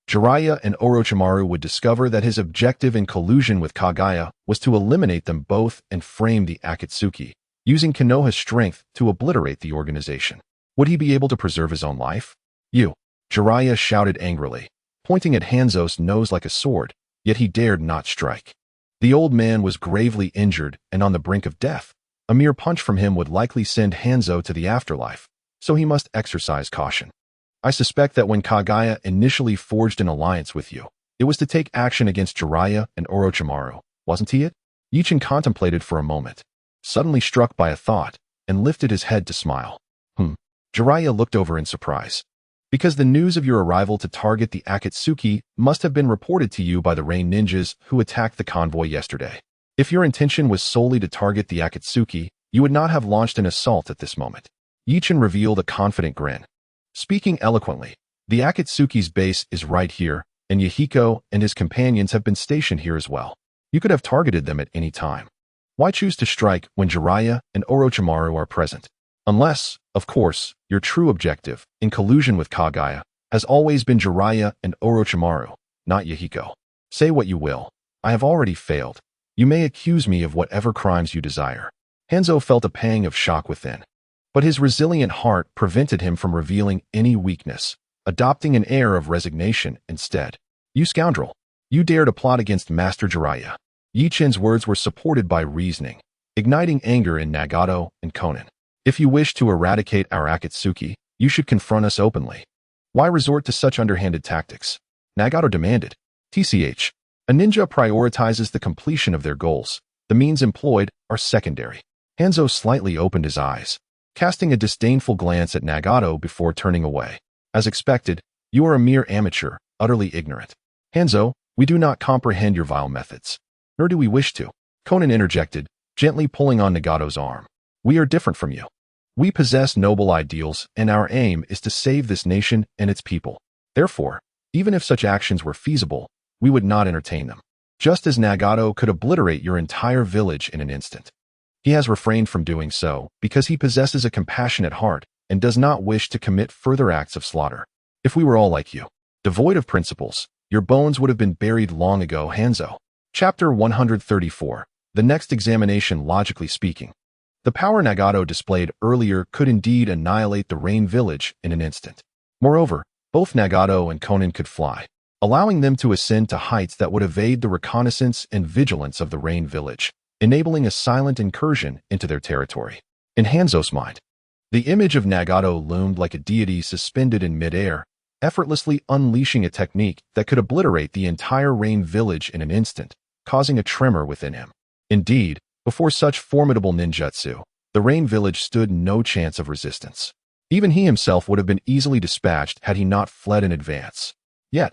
Jiraiya and Orochimaru would discover that his objective in collusion with Kaguya was to eliminate them both and frame the Akatsuki, using Konoha's strength to obliterate the organization. Would he be able to preserve his own life? You! Jiraiya shouted angrily, pointing at Hanzo's nose like a sword, yet he dared not strike. The old man was gravely injured and on the brink of death. A mere punch from him would likely send Hanzo to the afterlife, so he must exercise caution. I suspect that when Kaguya initially forged an alliance with you, it was to take action against Jiraiya and Orochimaru, wasn't he it? Yi Chun contemplated for a moment, suddenly struck by a thought, and lifted his head to smile. Jiraiya looked over in surprise. Because the news of your arrival to target the Akatsuki must have been reported to you by the Rain Ninjas who attacked the convoy yesterday. If your intention was solely to target the Akatsuki, you would not have launched an assault at this moment. Yi Chun revealed a confident grin. Speaking eloquently, the Akatsuki's base is right here, and Yahiko and his companions have been stationed here as well. You could have targeted them at any time. Why choose to strike when Jiraiya and Orochimaru are present? Unless, of course, your true objective, in collusion with Kaguya, has always been Jiraiya and Orochimaru, not Yahiko. Say what you will. I have already failed. You may accuse me of whatever crimes you desire. Hanzo felt a pang of shock within, but his resilient heart prevented him from revealing any weakness, adopting an air of resignation instead. You scoundrel! You dare to plot against Master Jiraiya. Yi Chun's words were supported by reasoning, igniting anger in Nagato and Konan. If you wish to eradicate our Akatsuki, you should confront us openly. Why resort to such underhanded tactics? Nagato demanded. TCH. A ninja prioritizes the completion of their goals. The means employed are secondary. Hanzo slightly opened his eyes, casting a disdainful glance at Nagato before turning away. As expected, you are a mere amateur, utterly ignorant. Hanzo, we do not comprehend your vile methods. Nor do we wish to. Konan interjected, gently pulling on Nagato's arm. We are different from you. We possess noble ideals, and our aim is to save this nation and its people. Therefore, even if such actions were feasible, we would not entertain them. Just as Nagato could obliterate your entire village in an instant. He has refrained from doing so because he possesses a compassionate heart and does not wish to commit further acts of slaughter. If we were all like you, devoid of principles, your bones would have been buried long ago, Hanzo. Chapter 134. The next examination. Logically speaking, the power Nagato displayed earlier could indeed annihilate the Rain Village in an instant. Moreover, both Nagato and Konan could fly, allowing them to ascend to heights that would evade the reconnaissance and vigilance of the Rain Village, enabling a silent incursion into their territory. In Hanzo's mind, the image of Nagato loomed like a deity suspended in midair, effortlessly unleashing a technique that could obliterate the entire Rain village in an instant, causing a tremor within him. Indeed, before such formidable ninjutsu, the Rain village stood no chance of resistance. Even he himself would have been easily dispatched had he not fled in advance. Yet,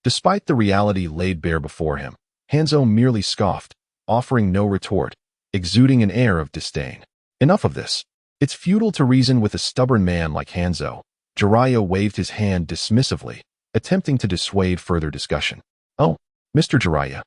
despite the reality laid bare before him, Hanzo merely scoffed, offering no retort, exuding an air of disdain. Enough of this. It's futile to reason with a stubborn man like Hanzo. Jiraiya waved his hand dismissively, attempting to dissuade further discussion. Oh, Mr. Jiraiya,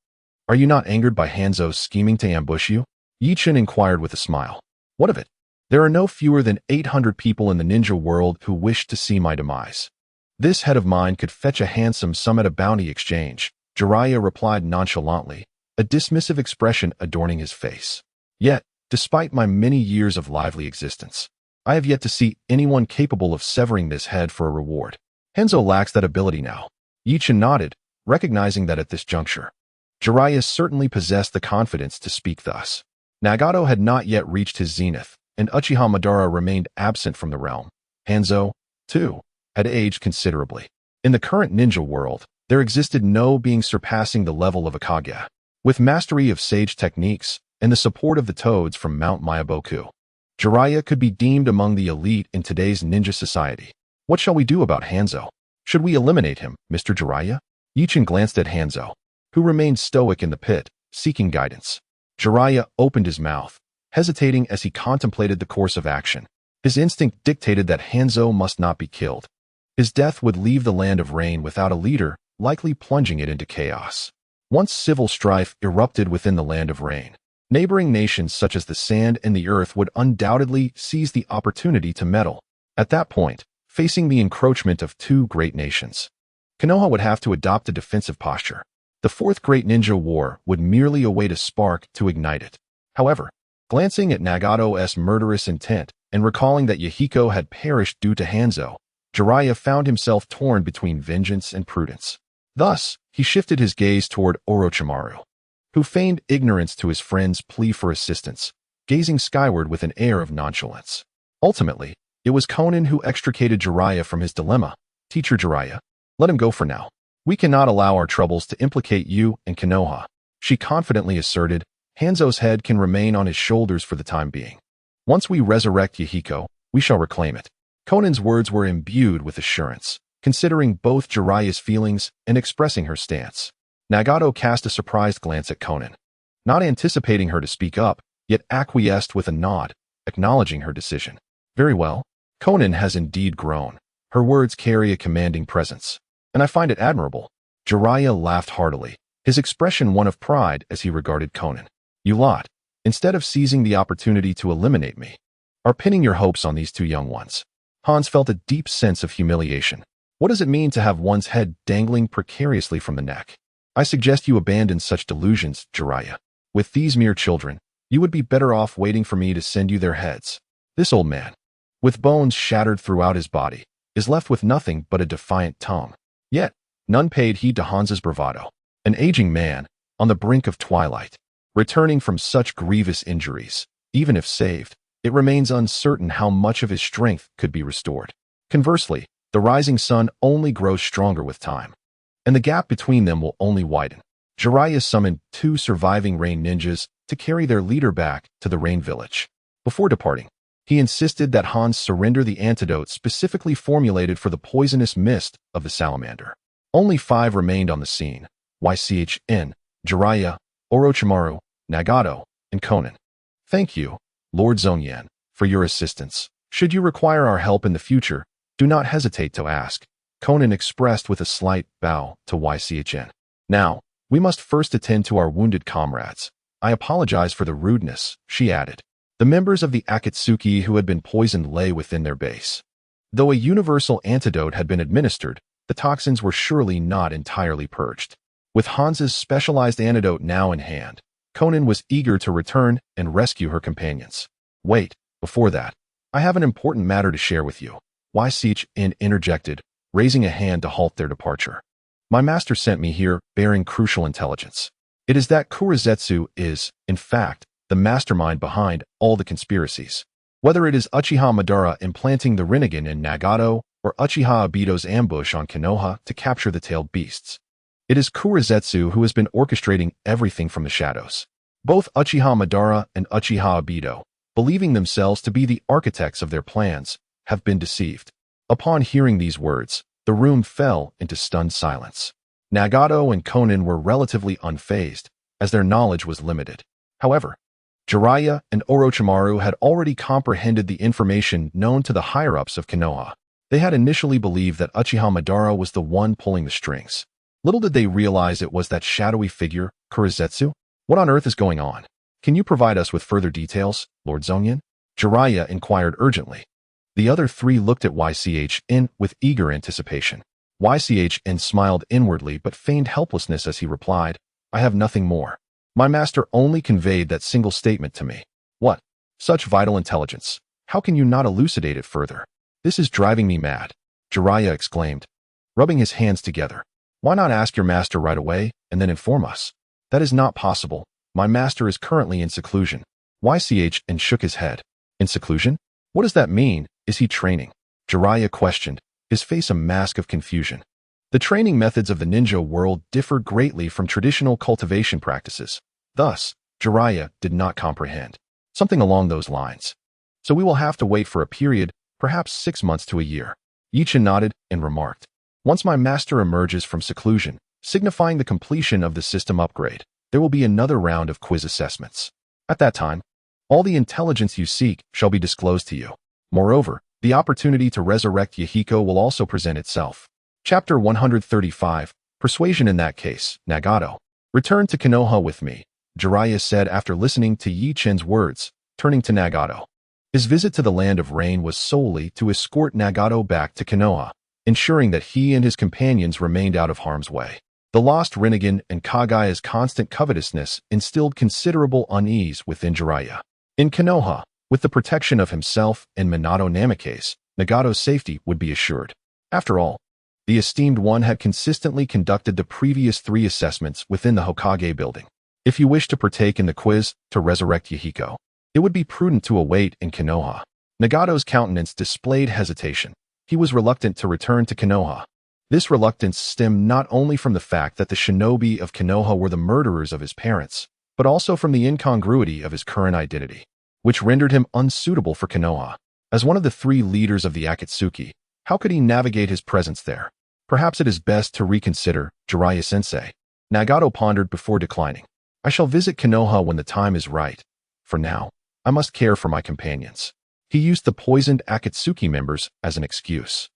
are you not angered by Hanzo's scheming to ambush you? Yi-Chin inquired with a smile. What of it? There are no fewer than 800 people in the ninja world who wish to see my demise. This head of mine could fetch a handsome sum at a bounty exchange, Jiraiya replied nonchalantly, a dismissive expression adorning his face. Yet, despite my many years of lively existence, I have yet to see anyone capable of severing this head for a reward. Hanzo lacks that ability now. Yi-Chin nodded, recognizing that at this juncture, Jiraiya certainly possessed the confidence to speak thus. Nagato had not yet reached his zenith, and Uchiha Madara remained absent from the realm. Hanzo, too, had aged considerably. In the current ninja world, there existed no being surpassing the level of a Kage. With mastery of sage techniques and the support of the toads from Mount Myaboku, Jiraiya could be deemed among the elite in today's ninja society. What shall we do about Hanzo? Should we eliminate him, Mr. Jiraiya? Yi-Chin glanced at Hanzo, who remained stoic in the pit, seeking guidance. Jiraiya opened his mouth, hesitating as he contemplated the course of action. His instinct dictated that Hanzo must not be killed. His death would leave the land of Rain without a leader, likely plunging it into chaos. Once civil strife erupted within the land of Rain, neighboring nations such as the Sand and the Earth would undoubtedly seize the opportunity to meddle. At that point, facing the encroachment of two great nations, Konoha would have to adopt a defensive posture. The Fourth Great Ninja War would merely await a spark to ignite it. However, glancing at Nagato's murderous intent and recalling that Yahiko had perished due to Hanzo, Jiraiya found himself torn between vengeance and prudence. Thus, he shifted his gaze toward Orochimaru, who feigned ignorance to his friend's plea for assistance, gazing skyward with an air of nonchalance. Ultimately, it was Konan who extricated Jiraiya from his dilemma. Teacher Jiraiya, let him go for now. We cannot allow our troubles to implicate you and Konoha, she confidently asserted. Hanzo's head can remain on his shoulders for the time being. Once we resurrect Yahiko, we shall reclaim it. Konan's words were imbued with assurance, considering both Jiraiya's feelings and expressing her stance. Nagato cast a surprised glance at Konan, not anticipating her to speak up, yet acquiesced with a nod, acknowledging her decision. Very well. Konan has indeed grown. Her words carry a commanding presence, and I find it admirable. Jiraiya laughed heartily, his expression one of pride as he regarded Konan. You lot, instead of seizing the opportunity to eliminate me, are pinning your hopes on these two young ones. Hans felt a deep sense of humiliation. What does it mean to have one's head dangling precariously from the neck? I suggest you abandon such delusions, Jiraiya. With these mere children, you would be better off waiting for me to send you their heads. This old man, with bones shattered throughout his body, is left with nothing but a defiant tongue. Yet, none paid heed to Hans's bravado. An aging man, on the brink of twilight, returning from such grievous injuries, even if saved, it remains uncertain how much of his strength could be restored. Conversely, the rising sun only grows stronger with time, and the gap between them will only widen. Jiraiya summoned 2 surviving Rain ninjas to carry their leader back to the Rain village. Before departing, he insisted that Hans surrender the antidote specifically formulated for the poisonous mist of the salamander. Only 5 remained on the scene: Ychn, Jiraiya, Orochimaru, Nagato, and Konan. Thank you, Lord Zonyan, for your assistance. Should you require our help in the future, do not hesitate to ask, Konan expressed with a slight bow to Ychn. Now, we must first attend to our wounded comrades. I apologize for the rudeness, she added. The members of the Akatsuki who had been poisoned lay within their base. Though a universal antidote had been administered, the toxins were surely not entirely purged. With Hans's specialized antidote now in hand, Konan was eager to return and rescue her companions. Wait, before that, I have an important matter to share with you, Ychn interjected, raising a hand to halt their departure. My master sent me here bearing crucial intelligence. It is that Kurizetsu is, in fact, the mastermind behind all the conspiracies. Whether it is Uchiha Madara implanting the Rinnegan in Nagato, or Uchiha Obito's ambush on Konoha to capture the tailed beasts. It is Kurizetsu who has been orchestrating everything from the shadows. Both Uchiha Madara and Uchiha Obito, believing themselves to be the architects of their plans, have been deceived. Upon hearing these words, the room fell into stunned silence. Nagato and Konan were relatively unfazed, as their knowledge was limited. However, Jiraiya and Orochimaru had already comprehended the information known to the higher-ups of Konoha. They had initially believed that Uchiha Madara was the one pulling the strings. Little did they realize it was that shadowy figure, Kurizetsu. What on earth is going on? Can you provide us with further details, Lord Zonyan? Jiraiya inquired urgently. The other three looked at YCHN with eager anticipation. YCHN smiled inwardly but feigned helplessness as he replied, I have nothing more. My master only conveyed that single statement to me. What? Such vital intelligence. How can you not elucidate it further? This is driving me mad, Jiraiya exclaimed, rubbing his hands together. Why not ask your master right away and then inform us? That is not possible. My master is currently in seclusion. YCHN shook his head. In seclusion? What does that mean? Is he training? Jiraiya questioned, his face a mask of confusion. The training methods of the ninja world differ greatly from traditional cultivation practices. Thus, Jiraiya did not comprehend. Something along those lines. So we will have to wait for a period, perhaps 6 months to a year. Ichin nodded and remarked. Once my master emerges from seclusion, signifying the completion of the system upgrade, there will be another round of quiz assessments. At that time, all the intelligence you seek shall be disclosed to you. Moreover, the opportunity to resurrect Yahiko will also present itself. Chapter 135, Persuasion. In that case, Nagato, return to Konoha with me, Jiraiya said after listening to Yi Chen's words, turning to Nagato. His visit to the Land of Rain was solely to escort Nagato back to Konoha, ensuring that he and his companions remained out of harm's way. The lost Rinnegan and Kagaya's constant covetousness instilled considerable unease within Jiraiya. In Konoha, with the protection of himself and Minato Namikaze, Nagato's safety would be assured. After all, the esteemed one had consistently conducted the previous 3 assessments within the Hokage building. If you wish to partake in the quiz to resurrect Yahiko, it would be prudent to await in Konoha. Nagato's countenance displayed hesitation. He was reluctant to return to Konoha. This reluctance stemmed not only from the fact that the shinobi of Konoha were the murderers of his parents, but also from the incongruity of his current identity, which rendered him unsuitable for Konoha. As one of the 3 leaders of the Akatsuki, how could he navigate his presence there? Perhaps it is best to reconsider, Jiraiya-sensei. Nagato pondered before declining. I shall visit Konoha when the time is right. For now, I must care for my companions. He used the poisoned Akatsuki members as an excuse.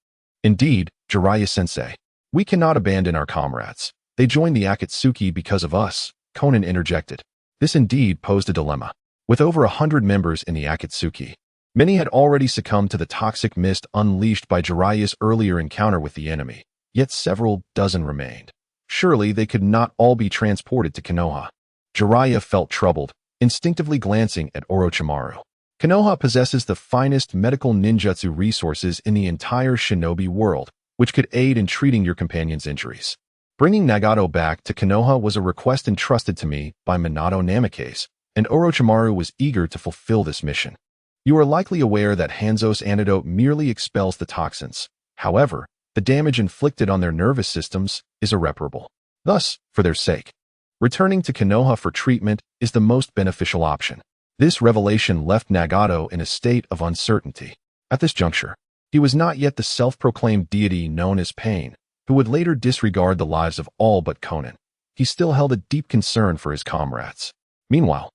Indeed, Jiraiya-sensei, we cannot abandon our comrades. They joined the Akatsuki because of us, Konan interjected. This indeed posed a dilemma. With over 100 members in the Akatsuki, many had already succumbed to the toxic mist unleashed by Jiraiya's earlier encounter with the enemy, yet several dozen remained. Surely they could not all be transported to Konoha. Jiraiya felt troubled, instinctively glancing at Orochimaru. Konoha possesses the finest medical ninjutsu resources in the entire shinobi world, which could aid in treating your companion's injuries. Bringing Nagato back to Konoha was a request entrusted to me by Minato Namikaze, and Orochimaru was eager to fulfill this mission. You are likely aware that Hanzo's antidote merely expels the toxins. However, the damage inflicted on their nervous systems is irreparable. Thus, for their sake, returning to Konoha for treatment is the most beneficial option. This revelation left Nagato in a state of uncertainty. At this juncture, he was not yet the self-proclaimed deity known as Pain, who would later disregard the lives of all but Konan. He still held a deep concern for his comrades. Meanwhile,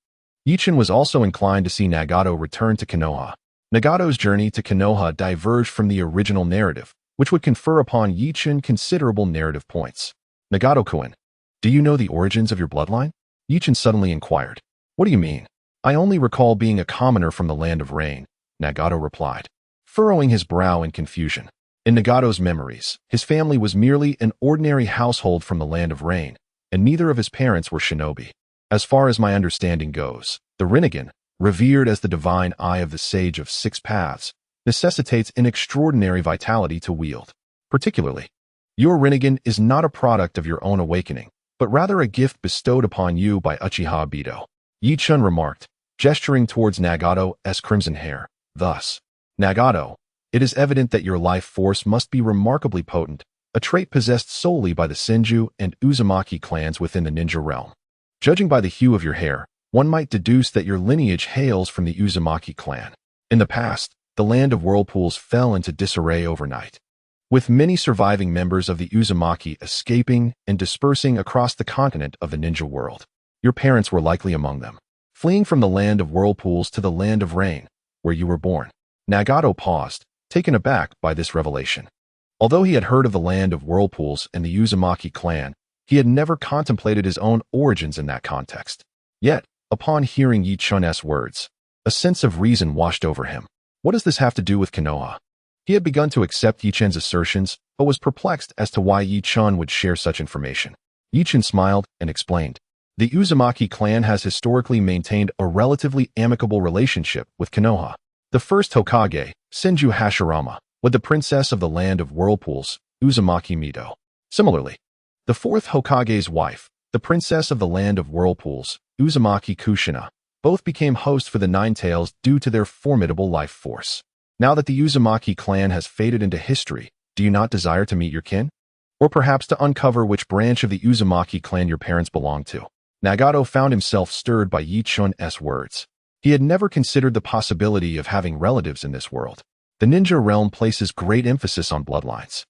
Ichin was also inclined to see Nagato return to Konoha. Nagato's journey to Konoha diverged from the original narrative, which would confer upon Ichin considerable narrative points. Nagato-kun, do you know the origins of your bloodline? Ichin suddenly inquired. What do you mean? I only recall being a commoner from the Land of Rain, Nagato replied, furrowing his brow in confusion. In Nagato's memories, his family was merely an ordinary household from the Land of Rain, and neither of his parents were shinobi. As far as my understanding goes, the Rinnegan, revered as the divine eye of the Sage of Six Paths, necessitates an extraordinary vitality to wield. Particularly, your Rinnegan is not a product of your own awakening, but rather a gift bestowed upon you by Uchiha Obito, Yi-chun remarked, gesturing towards Nagato's crimson hair. Thus, Nagato, It is evident that your life force must be remarkably potent, a trait possessed solely by the Senju and Uzumaki clans within the ninja realm. Judging by the hue of your hair, one might deduce that your lineage hails from the Uzumaki clan. In the past, the land of whirlpools fell into disarray overnight, with many surviving members of the Uzumaki escaping and dispersing across the continent of the ninja world. Your parents were likely among them, fleeing from the land of whirlpools to the land of rain, where you were born. Nagato paused, taken aback by this revelation. Although he had heard of the land of whirlpools and the Uzumaki clan, he had never contemplated his own origins in that context. Yet, upon hearing Yi Chun's words, a sense of reason washed over him. What does this have to do with Konoha? He had begun to accept Yi Chun's assertions, but was perplexed as to why Yi Chun would share such information. Yi Chun smiled and explained. The Uzumaki clan has historically maintained a relatively amicable relationship with Konoha. The first Hokage, Senju Hashirama, was the princess of the land of whirlpools, Uzumaki Mido. Similarly, the fourth Hokage's wife, the princess of the land of whirlpools, Uzumaki Kushina, both became hosts for the Nine Tails due to their formidable life force. Now that the Uzumaki clan has faded into history, do you not desire to meet your kin? Or perhaps to uncover which branch of the Uzumaki clan your parents belong to? Nagato found himself stirred by Yi Chun's words. He had never considered the possibility of having relatives in this world. The ninja realm places great emphasis on bloodlines,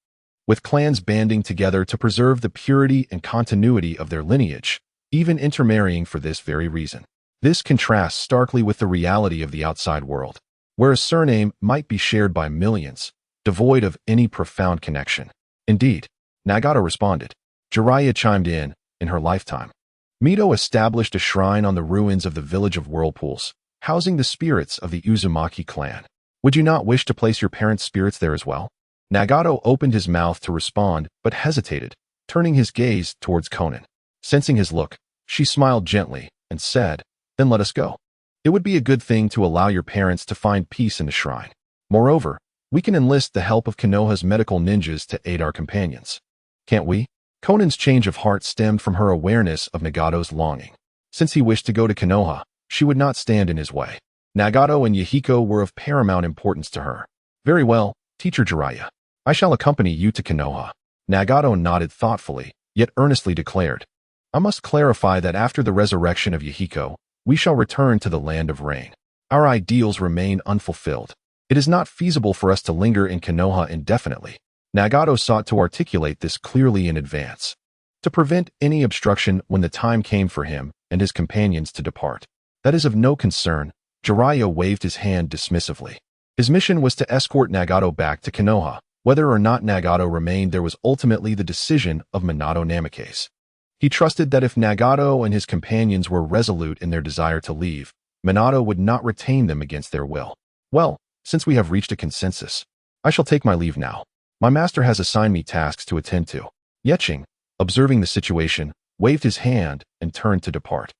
with clans banding together to preserve the purity and continuity of their lineage, even intermarrying for this very reason. This contrasts starkly with the reality of the outside world, where a surname might be shared by millions, devoid of any profound connection. Indeed, Nagato responded. Jiraiya chimed in her lifetime. Mido established a shrine on the ruins of the village of whirlpools, housing the spirits of the Uzumaki clan. Would you not wish to place your parents' spirits there as well? Nagato opened his mouth to respond, but hesitated, turning his gaze towards Konan. Sensing his look, she smiled gently and said, Then let us go. It would be a good thing to allow your parents to find peace in the shrine. Moreover, we can enlist the help of Konoha's medical ninjas to aid our companions. Can't we? Konan's change of heart stemmed from her awareness of Nagato's longing. Since he wished to go to Konoha, she would not stand in his way. Nagato and Yahiko were of paramount importance to her. Very well, Teacher Jiraiya. I shall accompany you to Konoha. Nagato nodded thoughtfully, yet earnestly declared. I must clarify that after the resurrection of Yahiko, we shall return to the land of rain. Our ideals remain unfulfilled. It is not feasible for us to linger in Konoha indefinitely. Nagato sought to articulate this clearly in advance, to prevent any obstruction when the time came for him and his companions to depart. That is of no concern. Jiraiya waved his hand dismissively. His mission was to escort Nagato back to Konoha. Whether or not Nagato remained there was ultimately the decision of Minato Namikaze. He trusted that if Nagato and his companions were resolute in their desire to leave, Minato would not retain them against their will. Well, since we have reached a consensus, I shall take my leave now. My master has assigned me tasks to attend to. Yeching, observing the situation, waved his hand and turned to depart.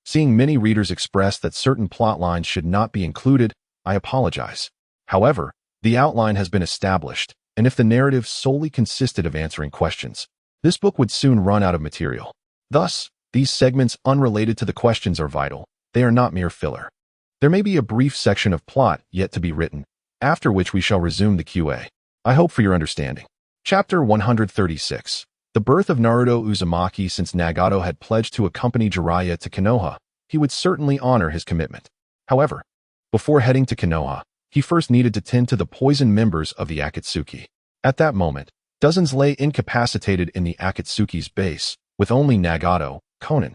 Seeing many readers express that certain plot lines should not be included, I apologize. However, the outline has been established, and if the narrative solely consisted of answering questions, this book would soon run out of material. Thus, these segments unrelated to the questions are vital. They are not mere filler. There may be a brief section of plot yet to be written, after which we shall resume the QA. I hope for your understanding. Chapter 136. The birth of Naruto Uzumaki. Since Nagato had pledged to accompany Jiraiya to Konoha, he would certainly honor his commitment. However, before heading to Konoha, he first needed to tend to the poisoned members of the Akatsuki. At that moment, dozens lay incapacitated in the Akatsuki's base, with only Nagato, Konan,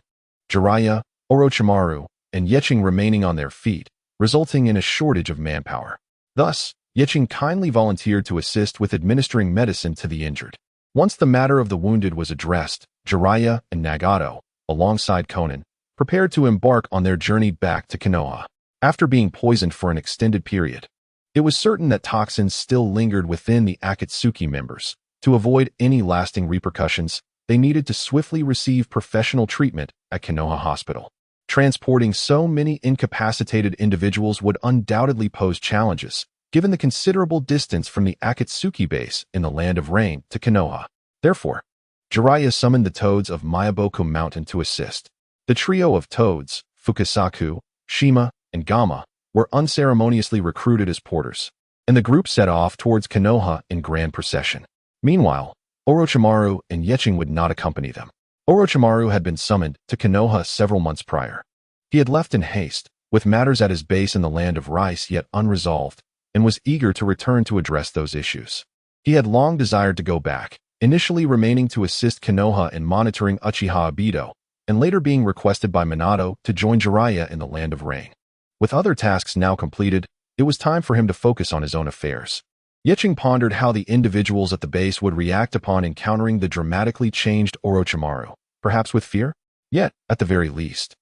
Jiraiya, Orochimaru, and Yeching remaining on their feet, resulting in a shortage of manpower. Thus, Yeching kindly volunteered to assist with administering medicine to the injured. Once the matter of the wounded was addressed, Jiraiya and Nagato, alongside Konan, prepared to embark on their journey back to Konoha. After being poisoned for an extended period, it was certain that toxins still lingered within the Akatsuki members. To avoid any lasting repercussions, they needed to swiftly receive professional treatment at Konoha Hospital. Transporting so many incapacitated individuals would undoubtedly pose challenges, given the considerable distance from the Akatsuki base in the Land of Rain to Konoha. Therefore, Jiraiya summoned the toads of Miyaboku Mountain to assist. The trio of toads, Fukasaku, Shima, and Gama, were unceremoniously recruited as porters. and the group set off towards Konoha in grand procession. Meanwhile, Orochimaru and Yeching would not accompany them. Orochimaru had been summoned to Konoha several months prior. He had left in haste, with matters at his base in the land of rice yet unresolved, and was eager to return to address those issues. He had long desired to go back, initially remaining to assist Konoha in monitoring Uchiha Obito, and later being requested by Minato to join Jiraiya in the Land of Rain. With other tasks now completed, it was time for him to focus on his own affairs. Yeching pondered how the individuals at the base would react upon encountering the dramatically changed Orochimaru, perhaps with fear? Yet, at the very least,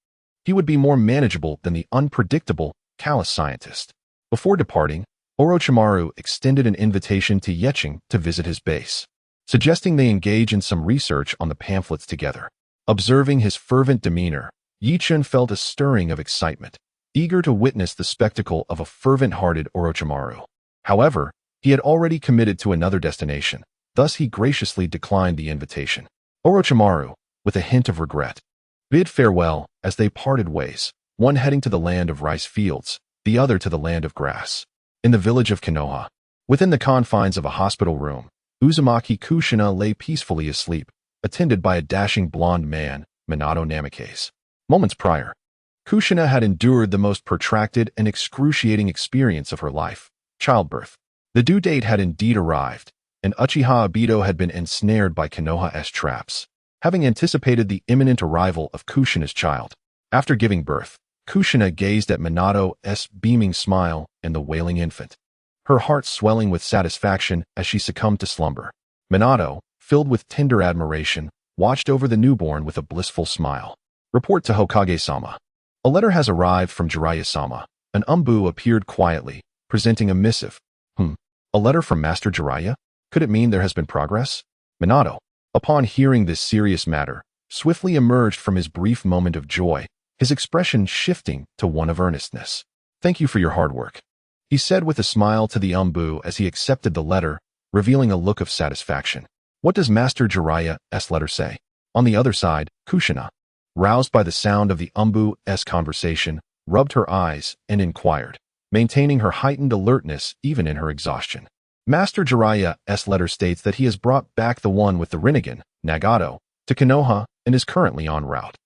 he would be more manageable than the unpredictable, callous scientist. Before departing, Orochimaru extended an invitation to Yeching to visit his base, suggesting they engage in some research on the pamphlets together. Observing his fervent demeanor, Yichun felt a stirring of excitement, eager to witness the spectacle of a fervent-hearted Orochimaru. However, he had already committed to another destination, thus he graciously declined the invitation. Orochimaru, with a hint of regret, bid farewell as they parted ways, one heading to the land of rice fields, the other to the land of grass. In the village of Konoha, within the confines of a hospital room, Uzumaki Kushina lay peacefully asleep, attended by a dashing blonde man, Minato Namikaze. Moments prior, Kushina had endured the most protracted and excruciating experience of her life, childbirth. The due date had indeed arrived, and Uchiha Obito had been ensnared by Konoha's traps, having anticipated the imminent arrival of Kushina's child. After giving birth, Kushina gazed at Minato's beaming smile and the wailing infant, her heart swelling with satisfaction as she succumbed to slumber. Minato, filled with tender admiration, watched over the newborn with a blissful smile. Report to Hokage-sama. A letter has arrived from Jiraiya-sama. An umbu appeared quietly, presenting a missive. A letter from Master Jiraiya? Could it mean there has been progress? Minato, upon hearing this serious matter, swiftly emerged from his brief moment of joy, his expression shifting to one of earnestness. Thank you for your hard work, he said with a smile to the umbu as he accepted the letter, revealing a look of satisfaction. What does Master Jiraiya's letter say? On the other side, Kushina, roused by the sound of the umbu's conversation, rubbed her eyes and inquired, maintaining her heightened alertness even in her exhaustion. Master Jiraiya's letter states that he has brought back the one with the Rinnegan, Nagato, to Konoha and is currently en route.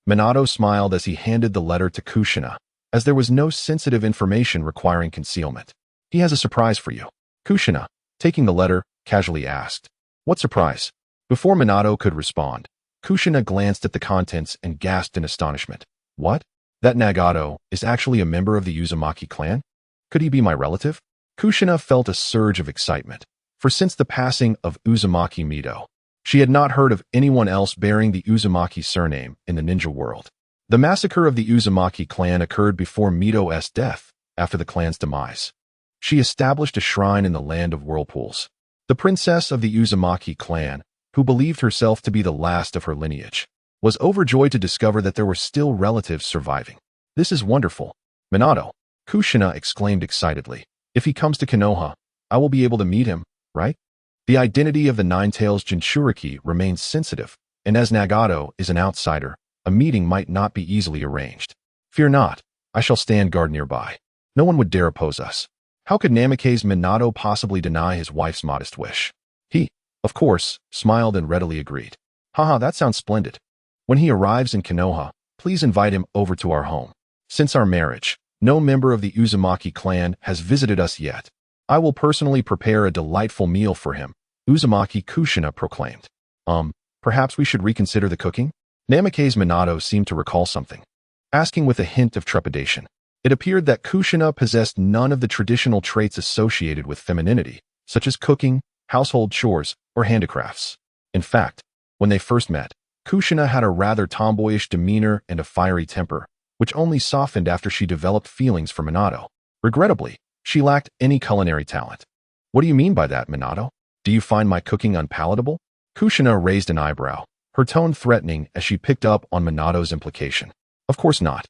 Minato smiled as he handed the letter to Kushina, as there was no sensitive information requiring concealment. He has a surprise for you. Kushina, taking the letter, casually asked. What surprise? Before Minato could respond, Kushina glanced at the contents and gasped in astonishment. What? That Nagato is actually a member of the Uzumaki clan? Could he be my relative? Kushina felt a surge of excitement, for since the passing of Uzumaki Mito, she had not heard of anyone else bearing the Uzumaki surname in the ninja world. The massacre of the Uzumaki clan occurred before Mito's death, after the clan's demise. She established a shrine in the land of whirlpools. The princess of the Uzumaki clan, who believed herself to be the last of her lineage, was overjoyed to discover that there were still relatives surviving. This is wonderful. Minato, Kushina exclaimed excitedly. If he comes to Konoha, I will be able to meet him, right? The identity of the Nine-Tails Jinchuriki remains sensitive, and as Nagato is an outsider, a meeting might not be easily arranged. Fear not, I shall stand guard nearby. No one would dare oppose us. How could Namikaze Minato possibly deny his wife's modest wish? He, of course, smiled and readily agreed. Haha, that sounds splendid. When he arrives in Konoha, please invite him over to our home. Since our marriage, no member of the Uzumaki clan has visited us yet. I will personally prepare a delightful meal for him, Uzumaki Kushina proclaimed. Perhaps we should reconsider the cooking? Namikaze Minato seemed to recall something, asking with a hint of trepidation. It appeared that Kushina possessed none of the traditional traits associated with femininity, such as cooking, household chores, or handicrafts. In fact, when they first met, Kushina had a rather tomboyish demeanor and a fiery temper, which only softened after she developed feelings for Minato. Regrettably, she lacked any culinary talent. What do you mean by that, Minato? Do you find my cooking unpalatable? Kushina raised an eyebrow, her tone threatening as she picked up on Minato's implication. Of course not.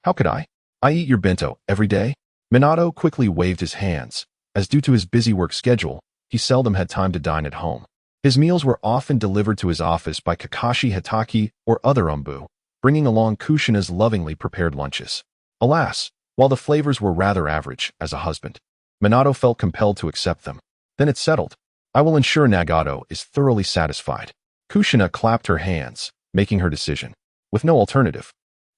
How could I? I eat your bento every day? Minato quickly waved his hands, as due to his busy work schedule, he seldom had time to dine at home. His meals were often delivered to his office by Kakashi Hitaki or other umbu, bringing along Kushina's lovingly prepared lunches. Alas, while the flavors were rather average as a husband, Minato felt compelled to accept them. Then it's settled. I will ensure Nagato is thoroughly satisfied. Kushina clapped her hands, making her decision. With no alternative,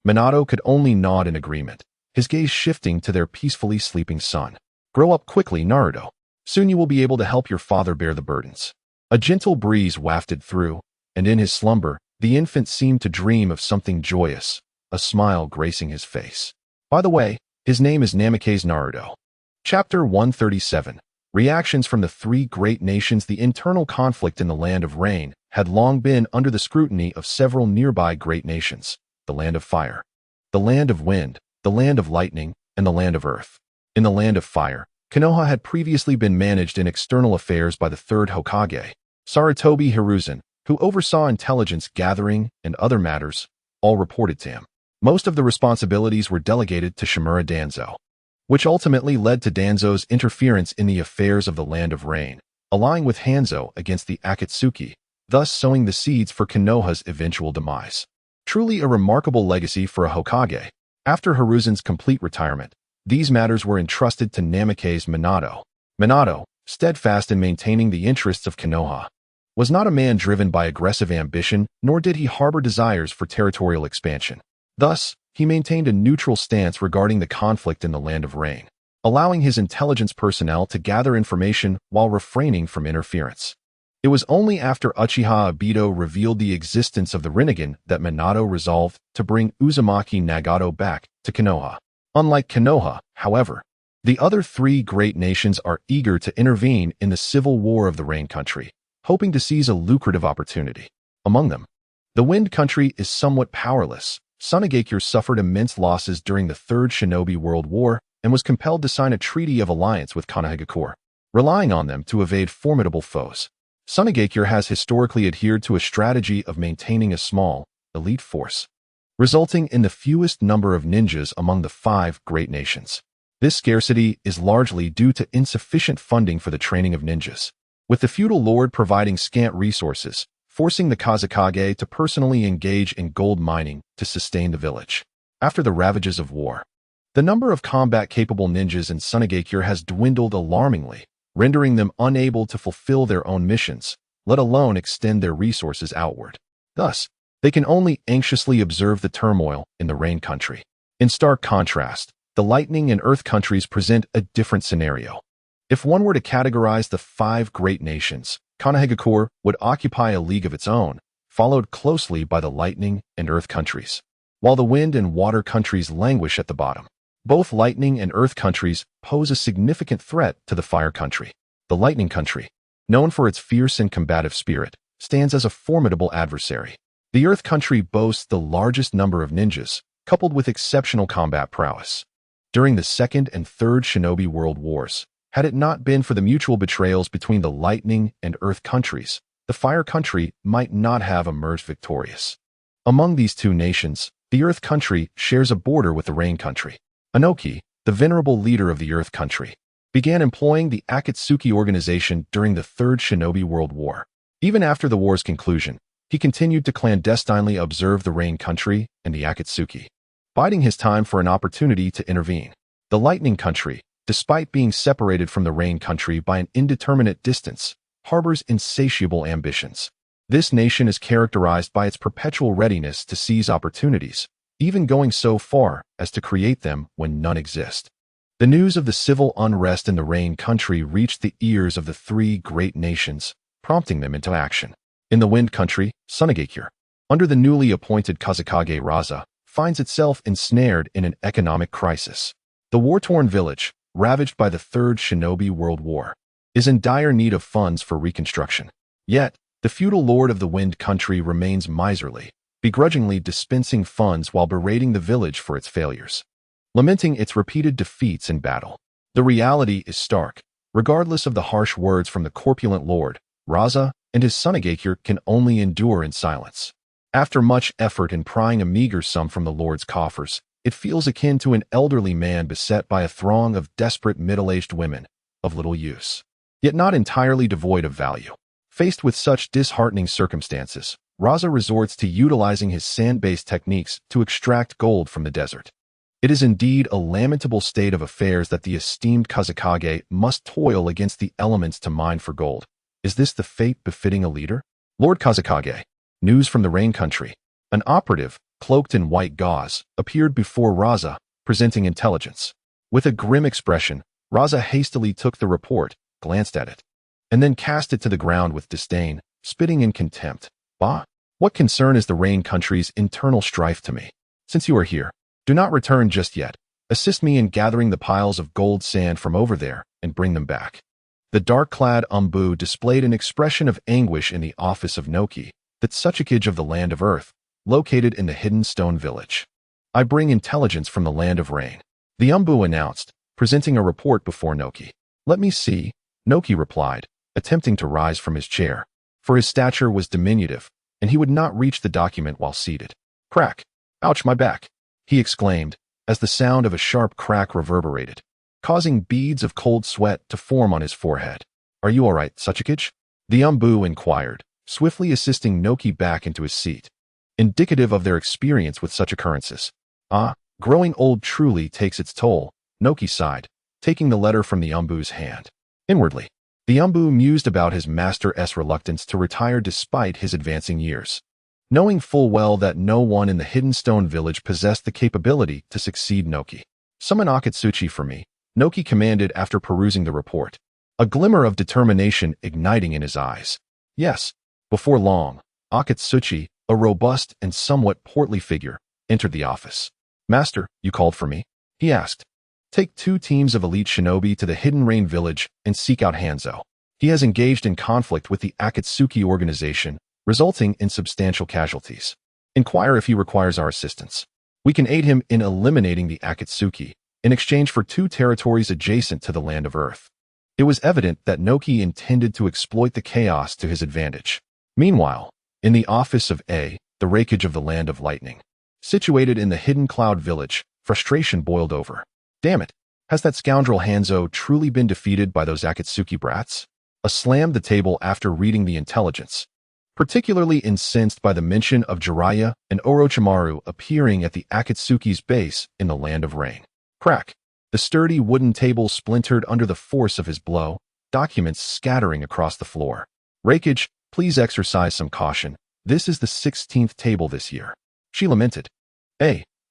Minato could only nod in agreement, his gaze shifting to their peacefully sleeping son. Grow up quickly, Naruto. Soon you will be able to help your father bear the burdens. A gentle breeze wafted through, and in his slumber, the infant seemed to dream of something joyous, a smile gracing his face. By the way, his name is Namikaze Naruto. Chapter 137. Reactions from the three great nations. The internal conflict in the Land of Rain had long been under the scrutiny of several nearby great nations: the Land of Fire, the Land of Wind, the Land of Lightning, and the Land of Earth. In the Land of Fire, Konoha had previously been managed in external affairs by the Third Hokage, Sarutobi Hiruzen, who oversaw intelligence gathering and other matters, all reported to him. Most of the responsibilities were delegated to Shimura Danzo, which ultimately led to Danzo's interference in the affairs of the Land of Rain, allying with Hanzo against the Akatsuki, thus sowing the seeds for Konoha's eventual demise. Truly a remarkable legacy for a Hokage. After Hiruzen's complete retirement, these matters were entrusted to Namikaze Minato. Minato, steadfast in maintaining the interests of Konoha, was not a man driven by aggressive ambition, nor did he harbor desires for territorial expansion. Thus, he maintained a neutral stance regarding the conflict in the Land of Rain, allowing his intelligence personnel to gather information while refraining from interference. It was only after Uchiha Obito revealed the existence of the Rinnegan that Minato resolved to bring Uzumaki Nagato back to Konoha. Unlike Konoha, however, the other three great nations are eager to intervene in the civil war of the Rain Country, hoping to seize a lucrative opportunity. Among them, the Wind Country is somewhat powerless. Sunagakure suffered immense losses during the Third Shinobi World War and was compelled to sign a treaty of alliance with Konoha, relying on them to evade formidable foes. Sunagakure has historically adhered to a strategy of maintaining a small, elite force, resulting in the fewest number of ninjas among the five great nations. This scarcity is largely due to insufficient funding for the training of ninjas, with the feudal lord providing scant resources, forcing the Kazekage to personally engage in gold mining to sustain the village. After the ravages of war, the number of combat-capable ninjas in Sunagakure has dwindled alarmingly, rendering them unable to fulfill their own missions, let alone extend their resources outward. Thus, they can only anxiously observe the turmoil in the Rain Country. In stark contrast, the Lightning and Earth countries present a different scenario. If one were to categorize the five great nations, Konoha would occupy a league of its own, followed closely by the Lightning and Earth countries, while the Wind and Water countries languish at the bottom. Both Lightning and Earth countries pose a significant threat to the Fire country. The Lightning country, known for its fierce and combative spirit, stands as a formidable adversary. The Earth country boasts the largest number of ninjas, coupled with exceptional combat prowess. During the Second and Third Shinobi World Wars, had it not been for the mutual betrayals between the Lightning and Earth countries, the Fire country might not have emerged victorious. Among these two nations, the Earth country shares a border with the Rain country. Inoki, the venerable leader of the Earth country, began employing the Akatsuki organization during the Third Shinobi World War. Even after the war's conclusion, he continued to clandestinely observe the Rain country and the Akatsuki, biding his time for an opportunity to intervene. The Lightning country, despite being separated from the Rain country by an indeterminate distance, harbors insatiable ambitions. This nation is characterized by its perpetual readiness to seize opportunities, even going so far as to create them when none exist. The news of the civil unrest in the Rain country reached the ears of the three great nations, prompting them into action. In the Wind country, Sunagakure, under the newly appointed Kazekage Raza, finds itself ensnared in an economic crisis. The war-torn village, ravaged by the Third Shinobi World War, is in dire need of funds for reconstruction. Yet, the feudal lord of the Wind country remains miserly, begrudgingly dispensing funds while berating the village for its failures, lamenting its repeated defeats in battle. The reality is stark. Regardless of the harsh words from the corpulent lord, Raza and his Sunagakure can only endure in silence. After much effort in prying a meager sum from the lord's coffers, it feels akin to an elderly man beset by a throng of desperate middle-aged women, of little use, yet not entirely devoid of value. Faced with such disheartening circumstances, Raza resorts to utilizing his sand-based techniques to extract gold from the desert. It is indeed a lamentable state of affairs that the esteemed Kazekage must toil against the elements to mine for gold. Is this the fate befitting a leader? Lord Kazekage, news from the Rain Country. An operative, cloaked in white gauze, appeared before Raza, presenting intelligence. With a grim expression, Raza hastily took the report, glanced at it, and then cast it to the ground with disdain, spitting in contempt. Bah! What concern is the Rain Country's internal strife to me? Since you are here, do not return just yet. Assist me in gathering the piles of gold sand from over there and bring them back. The dark-clad Umbu displayed an expression of anguish in the office of Noki, the Tsuchikage of the Land of Earth, located in the hidden stone village. I bring intelligence from the Land of Rain, the Umbu announced, presenting a report before Noki. Let me see, Noki replied, attempting to rise from his chair, for his stature was diminutive, and he would not reach the document while seated. Crack! Ouch, my back! He exclaimed, as the sound of a sharp crack reverberated, causing beads of cold sweat to form on his forehead. Are you all right, Tsuchikage? The Umbu inquired, swiftly assisting Noki back into his seat, indicative of their experience with such occurrences. Ah, growing old truly takes its toll, Noki sighed, taking the letter from the Umbu's hand. Inwardly, the Umbu mused about his master's reluctance to retire despite his advancing years. Knowing full well that no one in the Hidden Stone Village possessed the capability to succeed Noki. Summon Akatsuchi for me, Noki commanded after perusing the report, a glimmer of determination igniting in his eyes. Yes, before long, Akatsuchi, a robust and somewhat portly figure, entered the office. Master, you called for me? He asked. Take 2 teams of elite shinobi to the Hidden Rain Village and seek out Hanzo. He has engaged in conflict with the Akatsuki organization, resulting in substantial casualties. Inquire if he requires our assistance. We can aid him in eliminating the Akatsuki, in exchange for 2 territories adjacent to the Land of Earth. It was evident that Noki intended to exploit the chaos to his advantage. Meanwhile, in the office of the Raikage of the Land of Lightning, situated in the Hidden Cloud Village, frustration boiled over. Damn it, has that scoundrel Hanzo truly been defeated by those Akatsuki brats? Slammed the table after reading the intelligence, particularly incensed by the mention of Jiraiya and Orochimaru appearing at the Akatsuki's base in the Land of Rain. Crack! The sturdy wooden table splintered under the force of his blow, documents scattering across the floor. Raikage, please exercise some caution. This is the 16th table this year. She lamented.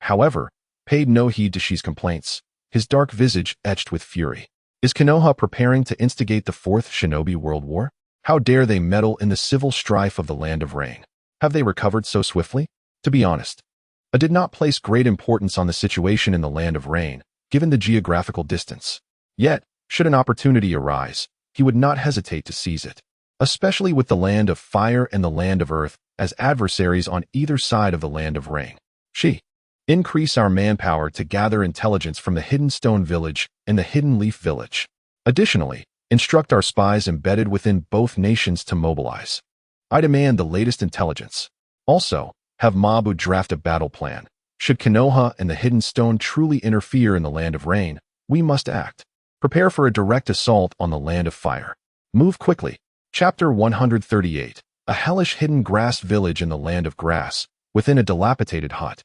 However, paid no heed to Shi's complaints, his dark visage etched with fury. Is Konoha preparing to instigate the 4th Shinobi World War? How dare they meddle in the civil strife of the Land of Rain? Have they recovered so swiftly? To be honest, I did not place great importance on the situation in the Land of Rain, given the geographical distance. Yet, should an opportunity arise, he would not hesitate to seize it, especially with the Land of Fire and the Land of Earth as adversaries on either side of the Land of Rain. Increase our manpower to gather intelligence from the Hidden Stone Village and the Hidden Leaf Village. Additionally, instruct our spies embedded within both nations to mobilize. I demand the latest intelligence. Also, have Mabu draft a battle plan. Should Konoha and the Hidden Stone truly interfere in the Land of Rain, we must act. Prepare for a direct assault on the Land of Fire. Move quickly. Chapter 138. A hellish hidden grass village in the Land of Grass, within a dilapidated hut.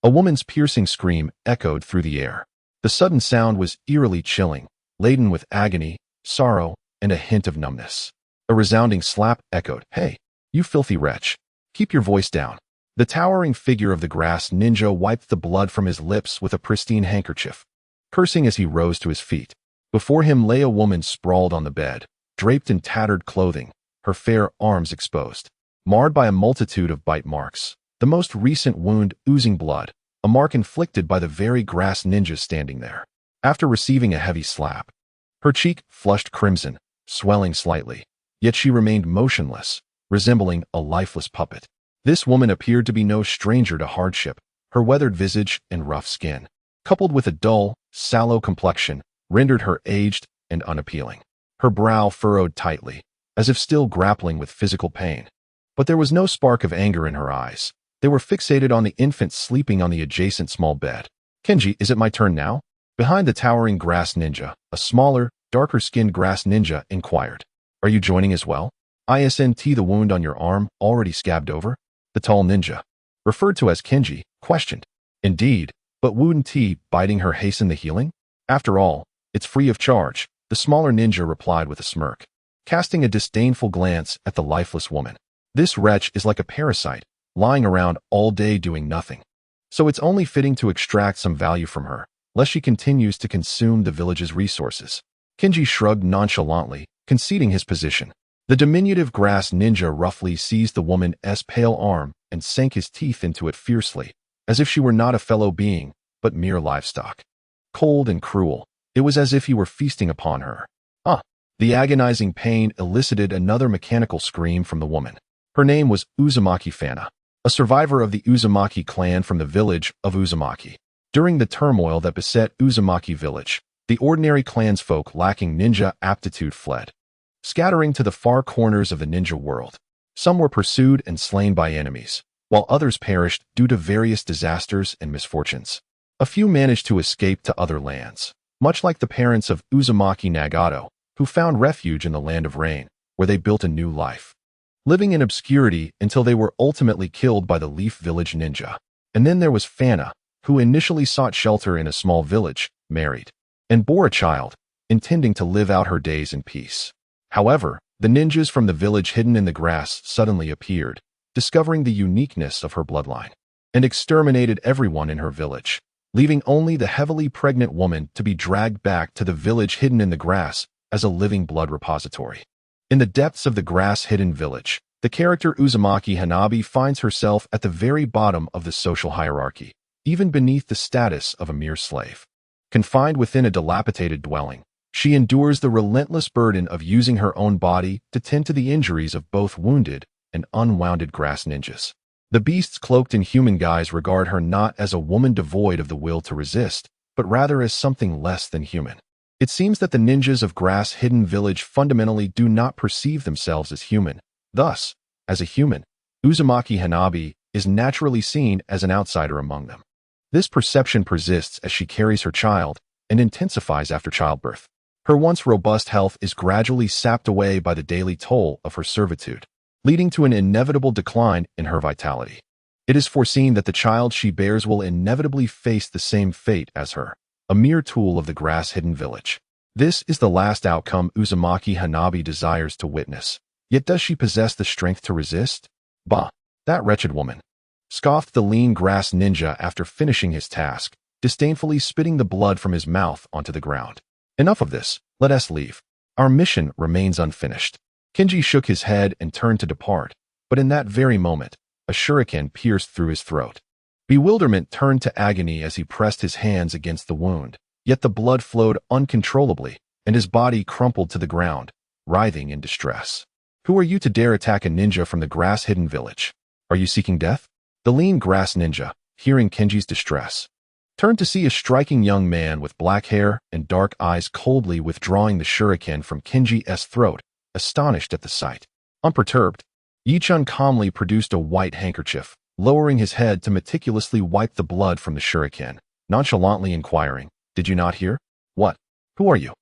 A woman's piercing scream echoed through the air. The sudden sound was eerily chilling, laden with agony, sorrow, and a hint of numbness. A resounding slap echoed. Hey, you filthy wretch. Keep your voice down. The towering figure of the grass ninja wiped the blood from his lips with a pristine handkerchief, cursing as he rose to his feet. Before him lay a woman sprawled on the bed, draped in tattered clothing, her fair arms exposed, marred by a multitude of bite marks. The most recent wound oozing blood, a mark inflicted by the very grass ninja standing there. After receiving a heavy slap, her cheek flushed crimson, swelling slightly, yet she remained motionless, resembling a lifeless puppet. This woman appeared to be no stranger to hardship. Her weathered visage and rough skin, coupled with a dull, sallow complexion, rendered her aged and unappealing. Her brow furrowed tightly, as if still grappling with physical pain. But there was no spark of anger in her eyes. They were fixated on the infant sleeping on the adjacent small bed. Kenji, is it my turn now? Behind the towering grass ninja, a smaller, darker-skinned grass ninja inquired. Are you joining as well? Isn't the wound on your arm already scabbed over? The tall ninja, referred to as Kenji, questioned. Indeed, But wouldn't tea biting her hasten the healing? After all, it's free of charge, the smaller ninja replied with a smirk, casting a disdainful glance at the lifeless woman. This wretch is like a parasite, lying around all day doing nothing. So it's only fitting to extract some value from her, lest she continues to consume the village's resources. Kenji shrugged nonchalantly, conceding his position. The diminutive grass ninja roughly seized the woman's pale arm and sank his teeth into it fiercely, as if she were not a fellow being, but mere livestock. Cold and cruel, it was as if he were feasting upon her. The agonizing pain elicited another mechanical scream from the woman. Her name was Uzumaki Fana, a survivor of the Uzumaki clan from the village of Uzumaki. During the turmoil that beset Uzumaki village, the ordinary clansfolk lacking ninja aptitude fled, scattering to the far corners of the ninja world. Some were pursued and slain by enemies, while others perished due to various disasters and misfortunes. A few managed to escape to other lands, much like the parents of Uzumaki Nagato, who found refuge in the Land of Rain, where they built a new life, living in obscurity until they were ultimately killed by the Leaf Village ninja. And then there was Fana, who initially sought shelter in a small village, married, and bore a child, intending to live out her days in peace. However, the ninjas from the village hidden in the grass suddenly appeared, discovering the uniqueness of her bloodline, and exterminated everyone in her village, leaving only the heavily pregnant woman to be dragged back to the village hidden in the grass as a living blood repository. In the depths of the grass-hidden village, the character Uzumaki Hanabi finds herself at the very bottom of the social hierarchy, even beneath the status of a mere slave. Confined within a dilapidated dwelling, she endures the relentless burden of using her own body to tend to the injuries of both wounded and unwounded grass ninjas. The beasts cloaked in human guise regard her not as a woman devoid of the will to resist, but rather as something less than human. It seems that the ninjas of Grass Hidden Village fundamentally do not perceive themselves as human. Thus, as a human, Uzumaki Hanabi is naturally seen as an outsider among them. This perception persists as she carries her child and intensifies after childbirth. Her once robust health is gradually sapped away by the daily toll of her servitude, leading to an inevitable decline in her vitality. It is foreseen that the child she bears will inevitably face the same fate as her, a mere tool of the grass-hidden village. This is the last outcome Uzumaki Hanabi desires to witness. Yet does she possess the strength to resist? Bah, that wretched woman, scoffed the lean grass ninja after finishing his task, disdainfully spitting the blood from his mouth onto the ground. Enough of this, let us leave. Our mission remains unfinished. Kenji shook his head and turned to depart, but in that very moment, a shuriken pierced through his throat. Bewilderment turned to agony as he pressed his hands against the wound, yet the blood flowed uncontrollably, and his body crumpled to the ground, writhing in distress. Who are you to dare attack a ninja from the grass-hidden village? Are you seeking death? The lean grass ninja, hearing Kenji's distress, turned to see a striking young man with black hair and dark eyes coldly withdrawing the shuriken from Kenji's throat, astonished at the sight. Unperturbed, Yichun calmly produced a white handkerchief, lowering his head to meticulously wipe the blood from the shuriken, nonchalantly inquiring, "Did you not hear? What? Who are you?"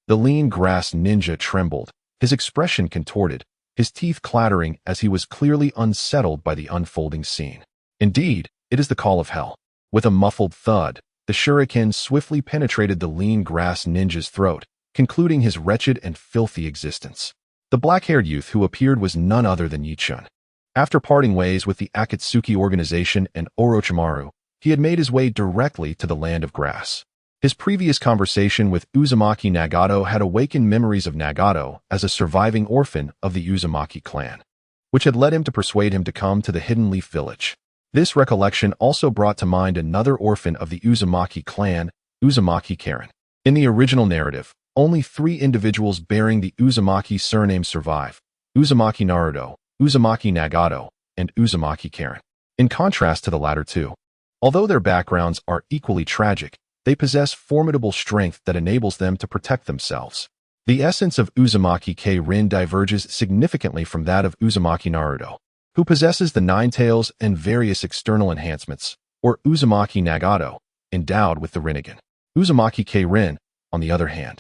The lean grass ninja trembled, his expression contorted, his teeth clattering as he was clearly unsettled by the unfolding scene. Indeed, it is the call of hell. With a muffled thud, the shuriken swiftly penetrated the lean grass ninja's throat, concluding his wretched and filthy existence. The black-haired youth who appeared was none other than Yichun. After parting ways with the Akatsuki organization and Orochimaru, he had made his way directly to the Land of Grass. His previous conversation with Uzumaki Nagato had awakened memories of Nagato as a surviving orphan of the Uzumaki clan, which had led him to persuade him to come to the Hidden Leaf Village. This recollection also brought to mind another orphan of the Uzumaki clan, Uzumaki Karen. In the original narrative, only 3 individuals bearing the Uzumaki surname survive: Uzumaki Naruto, Uzumaki Nagato, and Uzumaki Karen. In contrast to the latter two, although their backgrounds are equally tragic, they possess formidable strength that enables them to protect themselves. The essence of Uzumaki Karen diverges significantly from that of Uzumaki Naruto, who possesses the 9 tails and various external enhancements, or Uzumaki Nagato, endowed with the Rinnegan. Uzumaki Karen, on the other hand,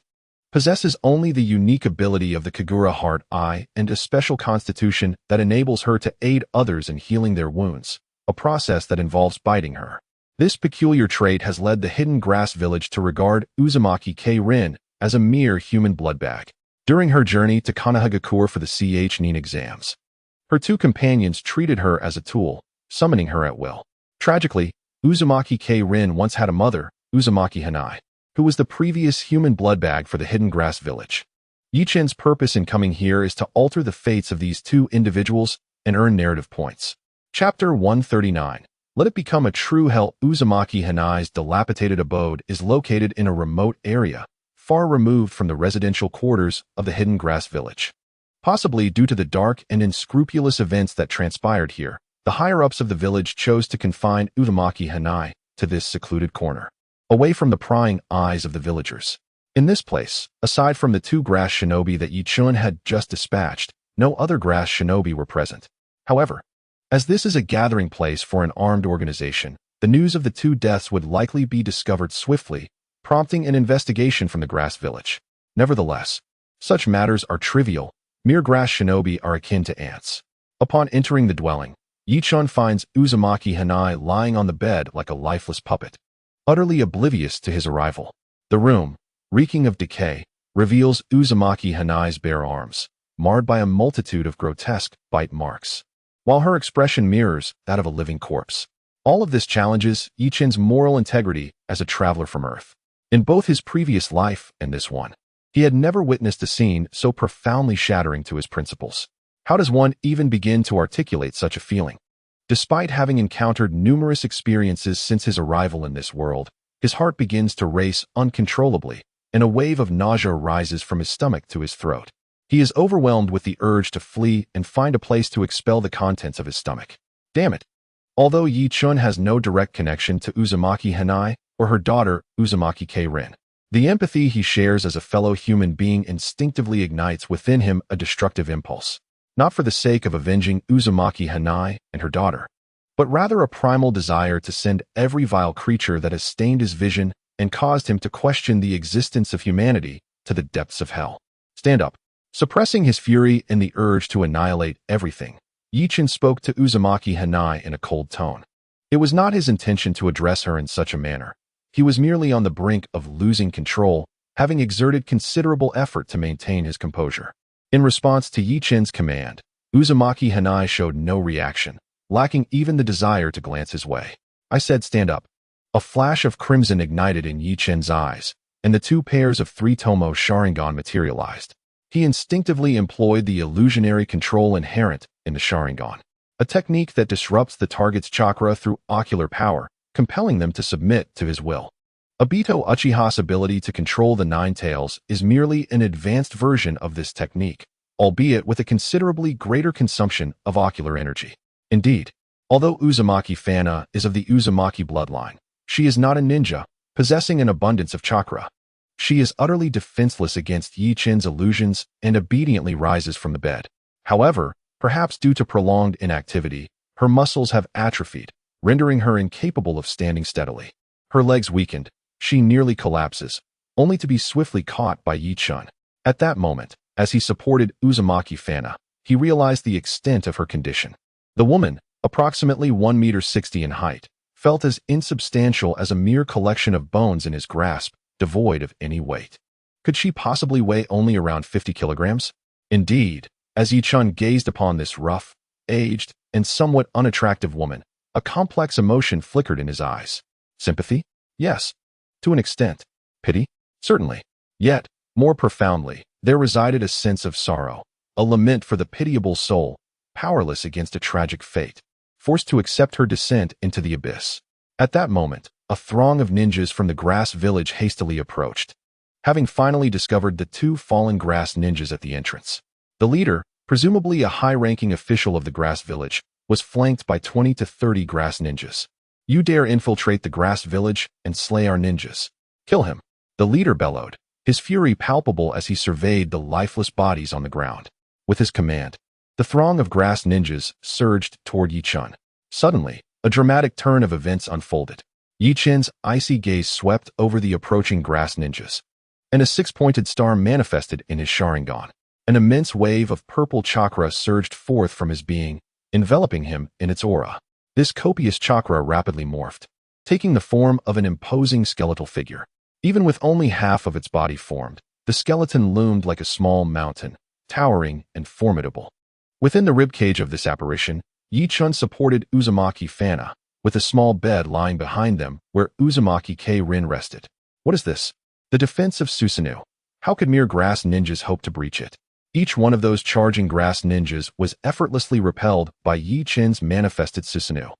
possesses only the unique ability of the Kagura Heart Eye and a special constitution that enables her to aid others in healing their wounds, a process that involves biting her. This peculiar trait has led the hidden grass village to regard Uzumaki K-Rin as a mere human blood bag. During her journey to Konohagakure for the Ch-Nin exams, her two companions treated her as a tool, summoning her at will. Tragically, Uzumaki K-Rin once had a mother, Uzumaki Hanai, who was the previous human blood bag for the hidden grass village. Yichin's purpose in coming here is to alter the fates of these two individuals and earn narrative points. Chapter 139. Let it become a true hell. Uzumaki Hanai's dilapidated abode is located in a remote area, far removed from the residential quarters of the hidden grass village. Possibly due to the dark and unscrupulous events that transpired here, the higher-ups of the village chose to confine Uzumaki Hanai to this secluded corner, away from the prying eyes of the villagers. In this place, aside from the two grass shinobi that Yichun had just dispatched, no other grass shinobi were present. However, as this is a gathering place for an armed organization, the news of the two deaths would likely be discovered swiftly, prompting an investigation from the grass village. Nevertheless, such matters are trivial. Mere grass shinobi are akin to ants. Upon entering the dwelling, Yichun finds Uzumaki Hanai lying on the bed like a lifeless puppet, utterly oblivious to his arrival. The room, reeking of decay, reveals Uzumaki Hanai's bare arms, marred by a multitude of grotesque bite marks, while her expression mirrors that of a living corpse. All of this challenges Yichin's moral integrity as a traveler from Earth. In both his previous life and this one, he had never witnessed a scene so profoundly shattering to his principles. How does one even begin to articulate such a feeling? Despite having encountered numerous experiences since his arrival in this world, his heart begins to race uncontrollably, and a wave of nausea rises from his stomach to his throat. He is overwhelmed with the urge to flee and find a place to expel the contents of his stomach. Damn it! Although Yichun has no direct connection to Uzumaki Hanai or her daughter, Uzumaki K-Rin, the empathy he shares as a fellow human being instinctively ignites within him a destructive impulse, not for the sake of avenging Uzumaki Hanai and her daughter, but rather a primal desire to send every vile creature that has stained his vision and caused him to question the existence of humanity to the depths of hell. Stand up. Suppressing his fury and the urge to annihilate everything, Yichin spoke to Uzumaki Hanai in a cold tone. It was not his intention to address her in such a manner. He was merely on the brink of losing control, having exerted considerable effort to maintain his composure. In response to Yichin's command, Uzumaki Hanai showed no reaction, lacking even the desire to glance his way. I said stand up. A flash of crimson ignited in Yichin's eyes, and the two pairs of three-tomo Sharingan materialized. He instinctively employed the illusionary control inherent in the Sharingan, a technique that disrupts the target's chakra through ocular power, compelling them to submit to his will. Obito Uchiha's ability to control the Nine Tails is merely an advanced version of this technique, albeit with a considerably greater consumption of ocular energy. Indeed, although Uzumaki Fana is of the Uzumaki bloodline, she is not a ninja, possessing an abundance of chakra. She is utterly defenseless against Yichin's illusions and obediently rises from the bed. However, perhaps due to prolonged inactivity, her muscles have atrophied, rendering her incapable of standing steadily. Her legs weakened, she nearly collapses, only to be swiftly caught by Yichin. At that moment, as he supported Uzumaki Fana, he realized the extent of her condition. The woman, approximately 1.60 meters in height, felt as insubstantial as a mere collection of bones in his grasp, devoid of any weight. Could she possibly weigh only around 50 kilograms? Indeed, as Yichin gazed upon this rough, aged, and somewhat unattractive woman, a complex emotion flickered in his eyes. Sympathy? Yes. To an extent. Pity? Certainly. Yet, more profoundly, there resided a sense of sorrow, a lament for the pitiable soul, powerless against a tragic fate, forced to accept her descent into the abyss. At that moment, a throng of ninjas from the grass village hastily approached, having finally discovered the two fallen grass ninjas at the entrance. The leader, presumably a high-ranking official of the grass village, was flanked by 20 to 30 grass ninjas. You dare infiltrate the grass village and slay our ninjas. Kill him, the leader bellowed, his fury palpable as he surveyed the lifeless bodies on the ground. With his command, the throng of grass ninjas surged toward Yichin. Suddenly, a dramatic turn of events unfolded. Yichin's icy gaze swept over the approaching grass ninjas, and a six-pointed star manifested in his Sharingan. An immense wave of purple chakra surged forth from his being, enveloping him in its aura. This copious chakra rapidly morphed, taking the form of an imposing skeletal figure. Even with only half of its body formed, the skeleton loomed like a small mountain, towering and formidable. Within the ribcage of this apparition, Yi-chun supported Uzumaki Fana, with a small bed lying behind them where Uzumaki K-Rin rested. What is this? The defense of Susanoo. How could mere grass ninjas hope to breach it? Each one of those charging grass ninjas was effortlessly repelled by Yi-chun's manifested Susanoo.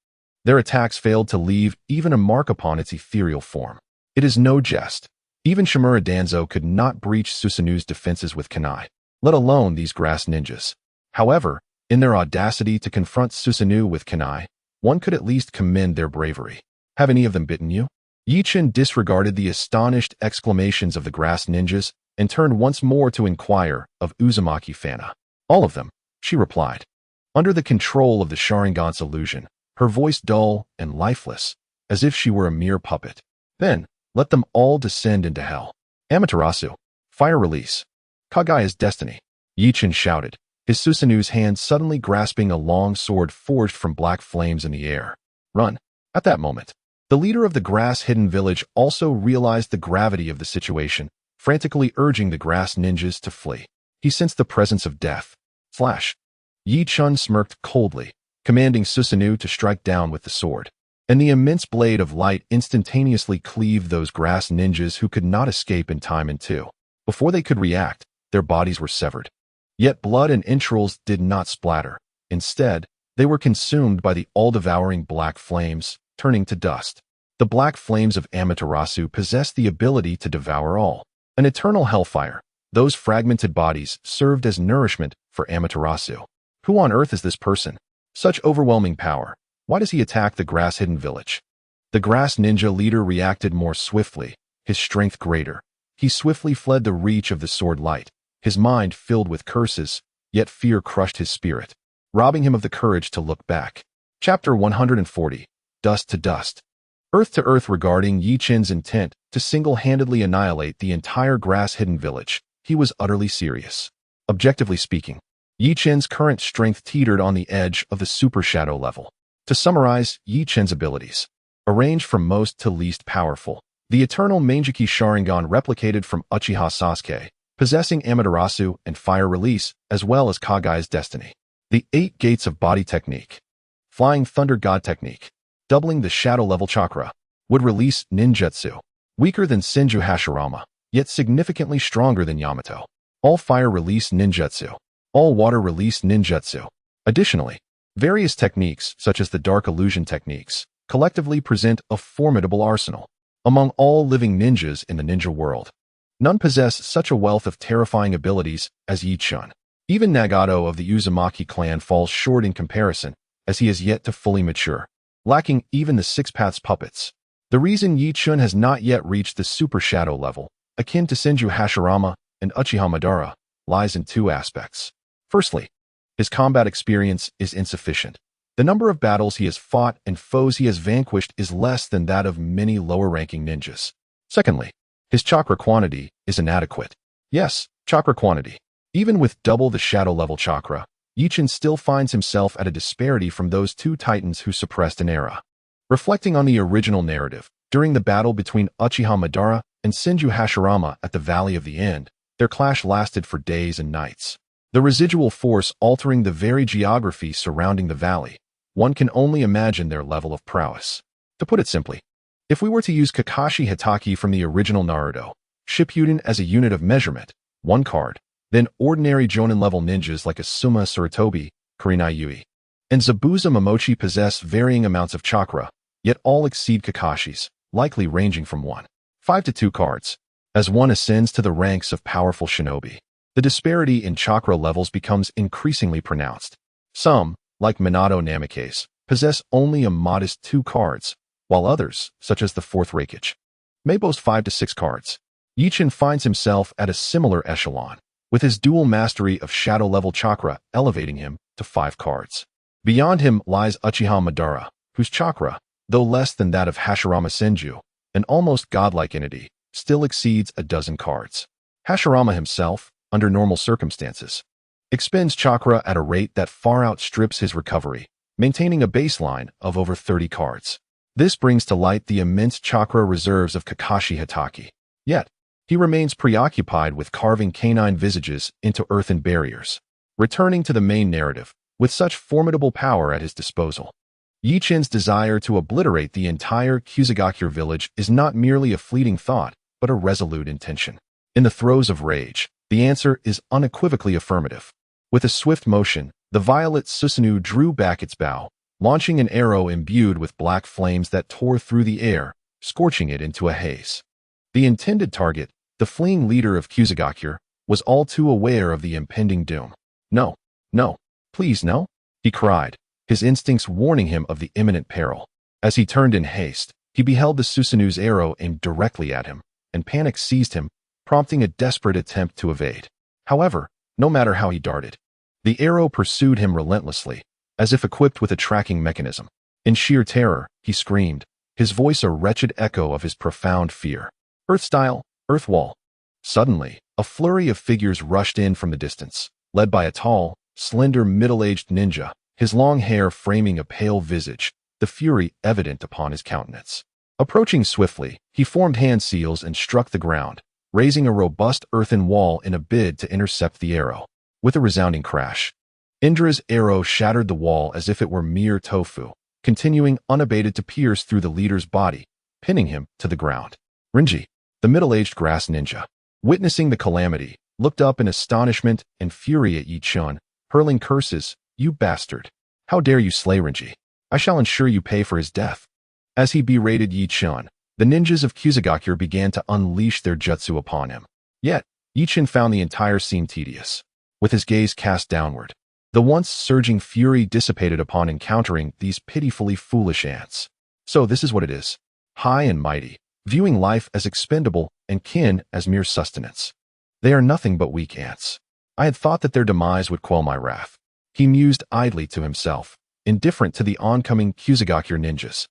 Their attacks failed to leave even a mark upon its ethereal form. It is no jest. Even Shimura Danzo could not breach Susanoo's defenses with kunai, let alone these grass ninjas. However, in their audacity to confront Susanoo with kunai, one could at least commend their bravery. Have any of them bitten you? Yi-chun disregarded the astonished exclamations of the grass ninjas and turned once more to inquire of Uzumaki Fana. All of them, she replied. Under the control of the Sharingan's illusion, her voice dull and lifeless, as if she were a mere puppet. Then, let them all descend into hell. Amaterasu, fire release. Kagaya's destiny. Yi-chun shouted, his Susanoo's hand suddenly grasping a long sword forged from black flames in the air. Run. At that moment, the leader of the grass-hidden village also realized the gravity of the situation, frantically urging the grass ninjas to flee. He sensed the presence of death. Flash. Yi-chun smirked coldly, commanding Susanoo to strike down with the sword. And the immense blade of light instantaneously cleaved those grass ninjas who could not escape in time in two. Before they could react, their bodies were severed. Yet blood and entrails did not splatter. Instead, they were consumed by the all-devouring black flames, turning to dust. The black flames of Amaterasu possessed the ability to devour all. An eternal hellfire. Those fragmented bodies served as nourishment for Amaterasu. Who on earth is this person? Such overwhelming power. Why does he attack the grass-hidden village? The grass ninja leader reacted more swiftly, his strength greater. He swiftly fled the reach of the sword light, his mind filled with curses, yet fear crushed his spirit, robbing him of the courage to look back. Chapter 140. Dust to Dust. Earth to earth regarding Yi-chun's intent to single-handedly annihilate the entire grass-hidden village, he was utterly serious. Objectively speaking, Yi-chun's current strength teetered on the edge of the super shadow level. To summarize Yi-chun's abilities, arranged from most to least powerful, the eternal Mangekyou Sharingan replicated from Uchiha Sasuke, possessing Amaterasu and fire release as well as Kagaya's destiny. The 8 gates of body technique. Flying Thunder God technique. Doubling the shadow level chakra. Would release ninjutsu. Weaker than Senju Hashirama, yet significantly stronger than Yamato. All fire release ninjutsu. All water release ninjutsu. Additionally, various techniques, such as the dark illusion techniques, collectively present a formidable arsenal. Among all living ninjas in the ninja world, none possess such a wealth of terrifying abilities as Yi-chun. Even Nagato of the Uzumaki clan falls short in comparison, as he has yet to fully mature, lacking even the Six Paths puppets. The reason Yi-chun has not yet reached the super shadow level, akin to Senju Hashirama and Uchiha Madara, lies in 2 aspects. Firstly, his combat experience is insufficient. The number of battles he has fought and foes he has vanquished is less than that of many lower-ranking ninjas. Secondly, his chakra quantity is inadequate. Yes, chakra quantity. Even with double the shadow-level chakra, Yi-chun still finds himself at a disparity from those 2 titans who suppressed an era. Reflecting on the original narrative, during the battle between Uchiha Madara and Senju Hashirama at the Valley of the End, their clash lasted for days and nights. The residual force altering the very geography surrounding the valley, one can only imagine their level of prowess. To put it simply, if we were to use Kakashi Hitaki from the original Naruto, Shippuden as a unit of measurement, 1 card, then ordinary Jonin-level ninjas like Asuma Sarutobi, Kurenai Yui, and Zabuza Momochi possess varying amounts of chakra, yet all exceed Kakashi's, likely ranging from 1.5 to 2 cards. As one ascends to the ranks of powerful shinobi, the disparity in chakra levels becomes increasingly pronounced. Some, like Minato Namikaze, possess only a modest 2 cards, while others, such as the Fourth Hokage, may boast 5 to 6 cards. Yi-chun finds himself at a similar echelon, with his dual mastery of shadow-level chakra elevating him to 5 cards. Beyond him lies Uchiha Madara, whose chakra, though less than that of Hashirama Senju, an almost godlike entity, still exceeds a dozen cards. Hashirama himself, under normal circumstances, expends chakra at a rate that far outstrips his recovery, maintaining a baseline of over 30 cards. This brings to light the immense chakra reserves of Kakashi Hatake. Yet, he remains preoccupied with carving canine visages into earthen barriers. Returning to the main narrative, with such formidable power at his disposal, Yichin's desire to obliterate the entire Kusagakure village is not merely a fleeting thought, but a resolute intention. In the throes of rage, the answer is unequivocally affirmative. With a swift motion, the violet Susanoo drew back its bow, launching an arrow imbued with black flames that tore through the air, scorching it into a haze. The intended target, the fleeing leader of Kusagakure, was all too aware of the impending doom. "No, no, please no," he cried, his instincts warning him of the imminent peril. As he turned in haste, he beheld the Susanoo's arrow aimed directly at him, and panic seized him, prompting a desperate attempt to evade. However, no matter how he darted, the arrow pursued him relentlessly, as if equipped with a tracking mechanism. In sheer terror, he screamed, his voice a wretched echo of his profound fear. "Earth style, earth wall." Suddenly, a flurry of figures rushed in from the distance, led by a tall, slender, middle-aged ninja, his long hair framing a pale visage, the fury evident upon his countenance. Approaching swiftly, he formed hand seals and struck the ground, raising a robust earthen wall in a bid to intercept the arrow. With a resounding crash, Indra's arrow shattered the wall as if it were mere tofu, continuing unabated to pierce through the leader's body, pinning him to the ground. Rinji, the middle-aged grass ninja, witnessing the calamity, looked up in astonishment and fury at Yichin, hurling curses. "You bastard! How dare you slay Rinji? I shall ensure you pay for his death." As he berated Yichin, the ninjas of Kusagakure began to unleash their jutsu upon him. Yet, Yichin found the entire scene tedious. With his gaze cast downward, the once surging fury dissipated upon encountering these pitifully foolish ants. So this is what it is. High and mighty, viewing life as expendable and kin as mere sustenance. They are nothing but weak ants. I had thought that their demise would quell my wrath. He mused idly to himself, indifferent to the oncoming Kusagakure ninjas.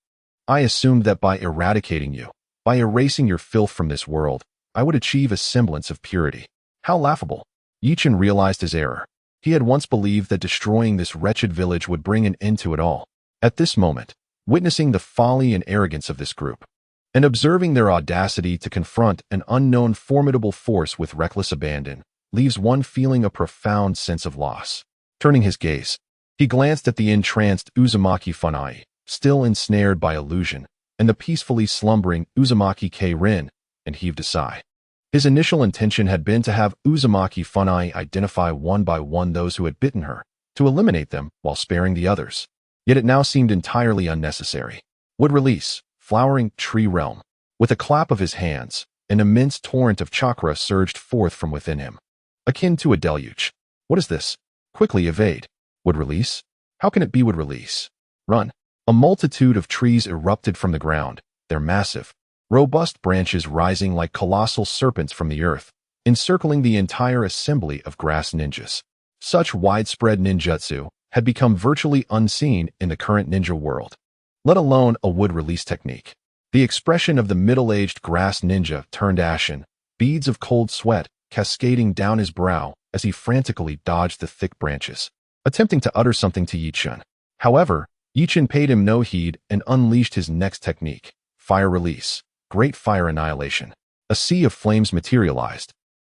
I assumed that by eradicating you, by erasing your filth from this world, I would achieve a semblance of purity. How laughable. Yichin realized his error. He had once believed that destroying this wretched village would bring an end to it all. At this moment, witnessing the folly and arrogance of this group, and observing their audacity to confront an unknown formidable force with reckless abandon, leaves one feeling a profound sense of loss. Turning his gaze, he glanced at the entranced Uzumaki Funai, still ensnared by illusion, and the peacefully slumbering Uzumaki K-Rin, and heaved a sigh. His initial intention had been to have Uzumaki Funai identify one by one those who had bitten her, to eliminate them while sparing the others. Yet it now seemed entirely unnecessary. Would release, flowering tree realm. With a clap of his hands, an immense torrent of chakra surged forth from within him, akin to a deluge. What is this? Quickly evade. Would release? How can it be would release? Run. A multitude of trees erupted from the ground, their massive, robust branches rising like colossal serpents from the earth, encircling the entire assembly of grass ninjas. Such widespread ninjutsu had become virtually unseen in the current ninja world, let alone a wood release technique. The expression of the middle-aged grass ninja turned ashen, beads of cold sweat cascading down his brow as he frantically dodged the thick branches, attempting to utter something to Yichin. However, Yichin paid him no heed and unleashed his next technique, fire release, great fire annihilation. A sea of flames materialized,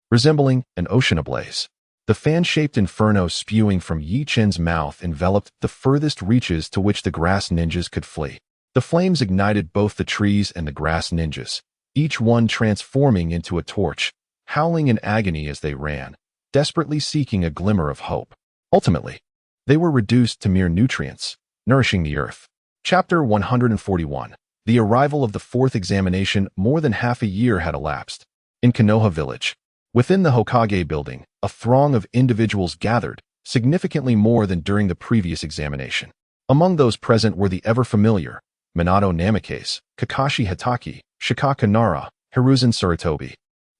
resembling an ocean ablaze. The fan-shaped inferno spewing from Yichin's mouth enveloped the furthest reaches to which the grass ninjas could flee. The flames ignited both the trees and the grass ninjas, each one transforming into a torch, howling in agony as they ran, desperately seeking a glimmer of hope. Ultimately, they were reduced to mere nutrients, nourishing the earth. Chapter 141. The arrival of the fourth examination. More than half a year had elapsed. In Konoha village, within the Hokage building, a throng of individuals gathered, significantly more than during the previous examination. Among those present were the ever-familiar Minato Namikaze, Kakashi Hatake, Shikaka Nara, Hiruzen Sarutobi,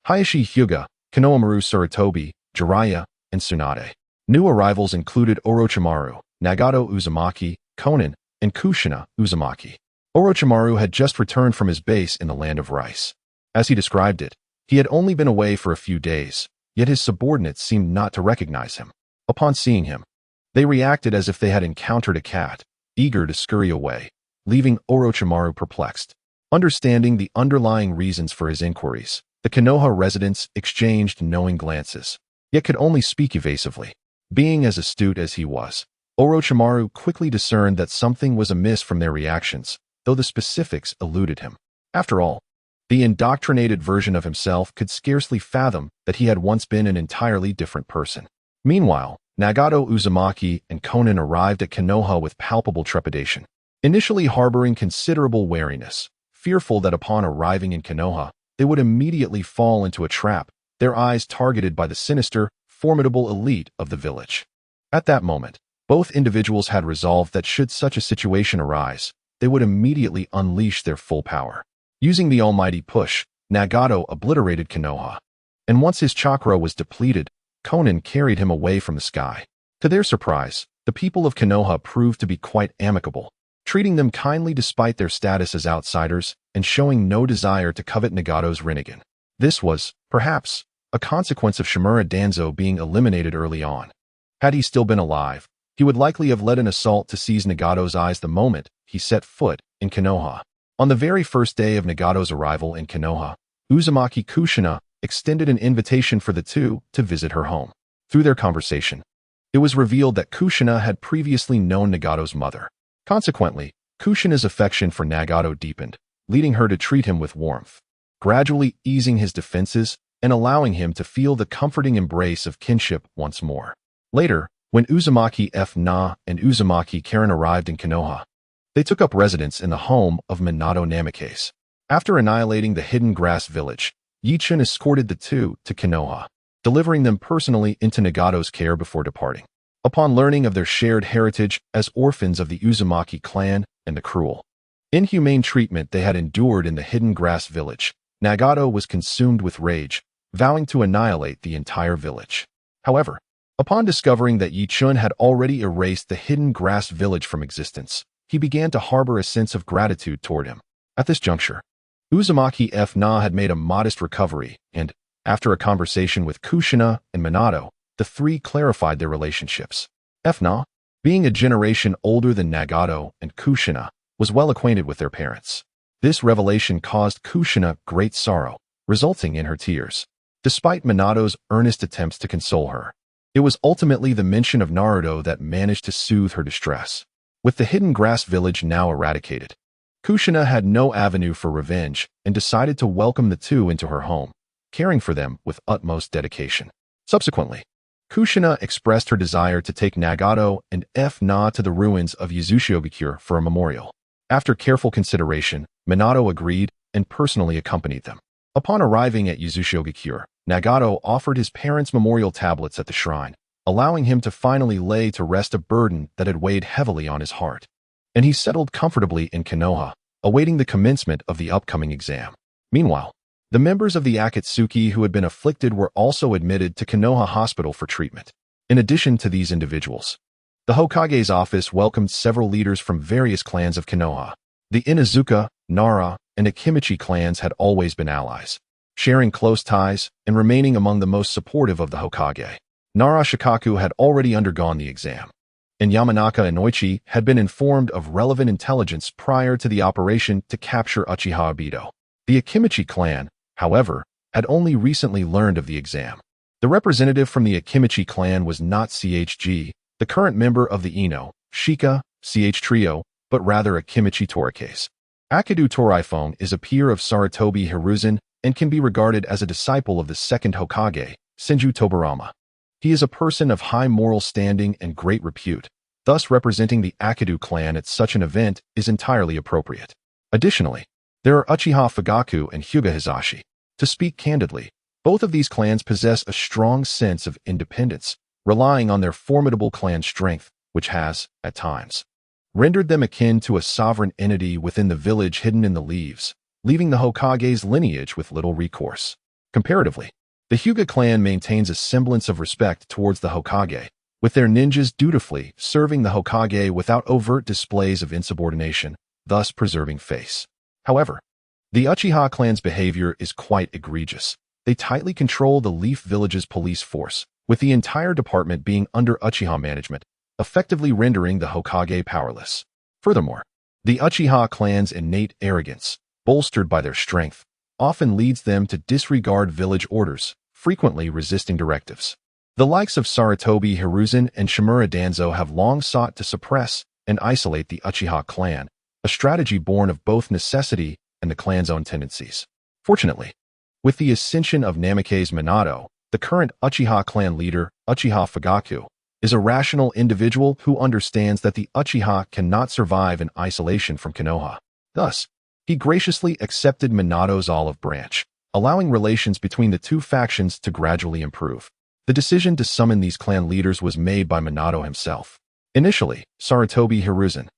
Hayashi Hyuga, Konohamaru Sarutobi, Jiraiya, and Tsunade. New arrivals included Orochimaru, Nagato Uzumaki, Konan, and Kushina Uzumaki. Orochimaru had just returned from his base in the Land of Rice. As he described it, he had only been away for a few days, yet his subordinates seemed not to recognize him. Upon seeing him, they reacted as if they had encountered a cat, eager to scurry away, leaving Orochimaru perplexed. Understanding the underlying reasons for his inquiries, the Konoha residents exchanged knowing glances, yet could only speak evasively. Being as astute as he was, Orochimaru quickly discerned that something was amiss from their reactions, though the specifics eluded him. After all, the indoctrinated version of himself could scarcely fathom that he had once been an entirely different person. Meanwhile, Nagato Uzumaki and Konan arrived at Konoha with palpable trepidation, initially harboring considerable wariness, fearful that upon arriving in Konoha, they would immediately fall into a trap, their eyes targeted by the sinister, formidable elite of the village. At that moment, both individuals had resolved that should such a situation arise, they would immediately unleash their full power. Using the almighty push, Nagato obliterated Konoha, and once his chakra was depleted, Konan carried him away from the sky. To their surprise, the people of Konoha proved to be quite amicable, treating them kindly despite their status as outsiders and showing no desire to covet Nagato's Rinnegan. This was, perhaps, a consequence of Shimura Danzo being eliminated early on. Had he still been alive, he would likely have led an assault to seize Nagato's eyes the moment he set foot in Konoha. On the very first day of Nagato's arrival in Konoha, Uzumaki Kushina extended an invitation for the two to visit her home. Through their conversation, it was revealed that Kushina had previously known Nagato's mother. Consequently, Kushina's affection for Nagato deepened, leading her to treat him with warmth, gradually easing his defenses and allowing him to feel the comforting embrace of kinship once more. Later, when Uzumaki Na and Uzumaki Karen arrived in Konoha, they took up residence in the home of Minato Namikaze. After annihilating the hidden grass village, Yichun escorted the two to Konoha, delivering them personally into Nagato's care before departing. Upon learning of their shared heritage as orphans of the Uzumaki clan and the cruel, inhumane treatment they had endured in the hidden grass village, Nagato was consumed with rage, vowing to annihilate the entire village. However, upon discovering that Yichun had already erased the hidden grass village from existence, he began to harbor a sense of gratitude toward him. At this juncture, Uzumaki Na had made a modest recovery, and, after a conversation with Kushina and Minato, the three clarified their relationships. Na, being a generation older than Nagato and Kushina, was well acquainted with their parents. This revelation caused Kushina great sorrow, resulting in her tears. Despite Minato's earnest attempts to console her, it was ultimately the mention of Naruto that managed to soothe her distress. With the hidden grass village now eradicated, Kushina had no avenue for revenge and decided to welcome the two into her home, caring for them with utmost dedication. Subsequently, Kushina expressed her desire to take Nagato and Na to the ruins of Yuzushiogakure for a memorial. After careful consideration, Minato agreed and personally accompanied them. Upon arriving at Yuzushiogakure, Nagato offered his parents memorial tablets at the shrine, allowing him to finally lay to rest a burden that had weighed heavily on his heart. And he settled comfortably in Konoha, awaiting the commencement of the upcoming exam. Meanwhile, the members of the Akatsuki who had been afflicted were also admitted to Konoha Hospital for treatment. In addition to these individuals, the Hokage's office welcomed several leaders from various clans of Konoha. The Inazuka, Nara, and Akimichi clans had always been allies, sharing close ties and remaining among the most supportive of the Hokage. Nara Shikaku had already undergone the exam, and Yamanaka and Oichi had been informed of relevant intelligence prior to the operation to capture Uchiha Obito. The Akimichi clan, however, had only recently learned of the exam. The representative from the Akimichi clan was not CHG, the current member of the Ino, Shika, CH trio, but rather Akimichi Torikase. Akidu Toraifone is a peer of Sarutobi Hiruzen and can be regarded as a disciple of the second Hokage, Senju Tobarama. He is a person of high moral standing and great repute, thus representing the Akidu clan at such an event is entirely appropriate. Additionally, there are Uchiha Fugaku and Hyuga Hizashi. To speak candidly, both of these clans possess a strong sense of independence, relying on their formidable clan strength, which has, at times, rendered them akin to a sovereign entity within the village hidden in the leaves, leaving the Hokage's lineage with little recourse. Comparatively, the Hyuga clan maintains a semblance of respect towards the Hokage, with their ninjas dutifully serving the Hokage without overt displays of insubordination, thus preserving face. However, the Uchiha clan's behavior is quite egregious. They tightly control the Leaf Village's police force, with the entire department being under Uchiha management, effectively rendering the Hokage powerless. Furthermore, The Uchiha clan's innate arrogance, bolstered by their strength, often leads them to disregard village orders, frequently resisting directives. The likes of Sarutobi Hiruzen and Shimura Danzo have long sought to suppress and isolate the Uchiha clan, a strategy born of both necessity and the clan's own tendencies. Fortunately, with the ascension of Namikaze Minato, the current Uchiha clan leader, Uchiha Fugaku, is a rational individual who understands that the Uchiha cannot survive in isolation from Konoha. Thus, he graciously accepted Minato's olive branch, allowing relations between the two factions to gradually improve. The decision to summon these clan leaders was made by Minato himself. Initially, Sarutobi Hiruzen,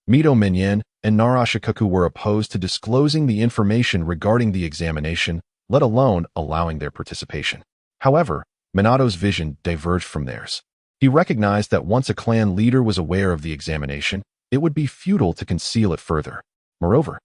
Mito Minyan, and Narashikaku were opposed to disclosing the information regarding the examination, let alone allowing their participation. However, Minato's vision diverged from theirs. He recognized that once a clan leader was aware of the examination, it would be futile to conceal it further. Moreover,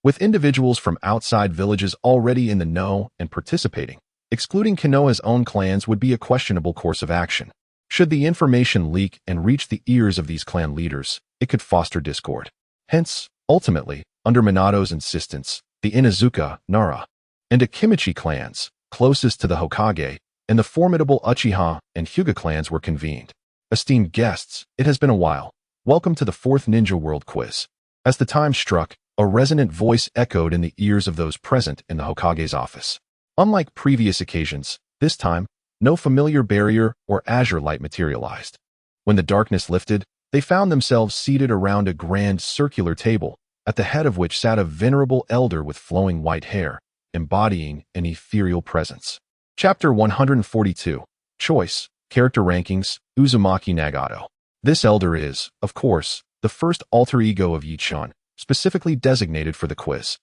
with individuals from outside villages already in the know and participating, excluding Konoha's own clans would be a questionable course of action. Should the information leak and reach the ears of these clan leaders, it could foster discord. Hence, ultimately, under Minato's insistence, the Inazuka, Nara, and Akimichi clans, closest to the Hokage, and the formidable Uchiha and Hyuga clans were convened. Esteemed guests, it has been a while. Welcome to the Fourth Ninja World Quiz. As the time struck, a resonant voice echoed in the ears of those present in the Hokage's office. Unlike previous occasions, this time, no familiar barrier or azure light materialized. When the darkness lifted, they found themselves seated around a grand circular table, at the head of which sat a venerable elder with flowing white hair, embodying an ethereal presence. Chapter 142. Choice, Character Rankings, Uzumaki Nagato. This elder is, of course, the first alter ego of Yi-chan, specifically designated for the quiz.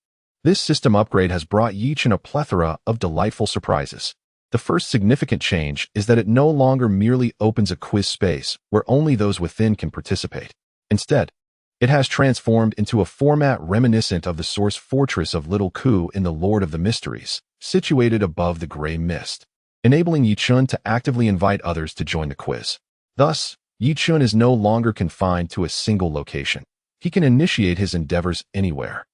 This system upgrade has brought Yi-chan a plethora of delightful surprises. The first significant change is that it no longer merely opens a quiz space where only those within can participate. Instead, it has transformed into a format reminiscent of the source fortress of Little Ku in the Lord of the Mysteries, situated above the gray mist, enabling Yi-chan to actively invite others to join the quiz. Thus, Yi-chan is no longer confined to a single location. He can initiate his endeavors anywhere,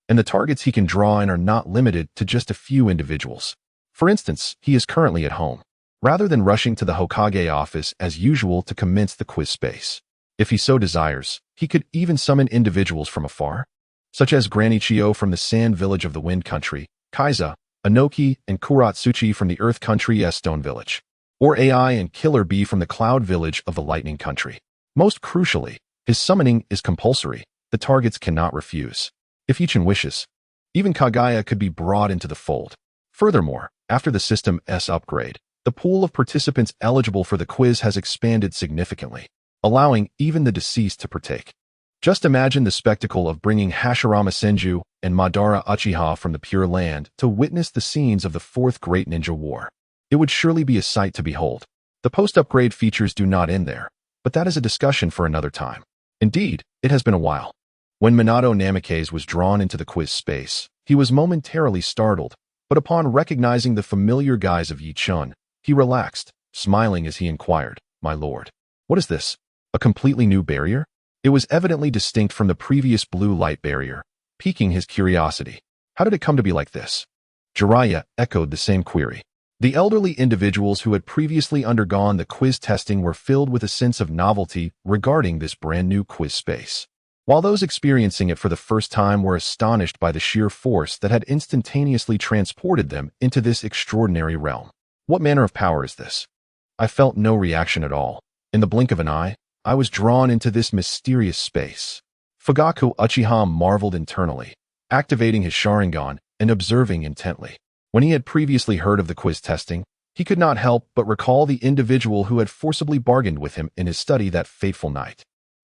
and the targets he can draw in are not limited to just a few individuals. For instance, he is currently at home, rather than rushing to the Hokage office as usual to commence the quiz space. If he so desires, he could even summon individuals from afar, such as Granny Chio from the Sand Village of the Wind Country, Kaiza, Anoki, and Kuratsuchi from the Earth Country Stone Village, or AI and Killer Bee from the Cloud Village of the Lightning Country. Most crucially, his summoning is compulsory. The targets cannot refuse. If Yi-chan wishes, even Kagaya could be brought into the fold. Furthermore, after the System-S upgrade, the pool of participants eligible for the quiz has expanded significantly, allowing even the deceased to partake. Just imagine the spectacle of bringing Hashirama Senju and Madara Uchiha from the Pure Land to witness the scenes of the Fourth Great Ninja War. It would surely be a sight to behold. The post-upgrade features do not end there, but that is a discussion for another time. Indeed, it has been a while. When Minato Namikaze was drawn into the quiz space, he was momentarily startled, but upon recognizing the familiar guise of Yi-chan, he relaxed, smiling as he inquired, "My lord, what is this? A completely new barrier?" It was evidently distinct from the previous blue light barrier, piquing his curiosity. How did it come to be like this? Jiraiya echoed the same query. The elderly individuals who had previously undergone the quiz testing were filled with a sense of novelty regarding this brand new quiz space, while those experiencing it for the first time were astonished by the sheer force that had instantaneously transported them into this extraordinary realm. What manner of power is this? I felt no reaction at all. In the blink of an eye, I was drawn into this mysterious space. Fugaku Uchiha marveled internally, activating his Sharingan and observing intently. When he had previously heard of the quiz testing, he could not help but recall the individual who had forcibly bargained with him in his study that fateful night.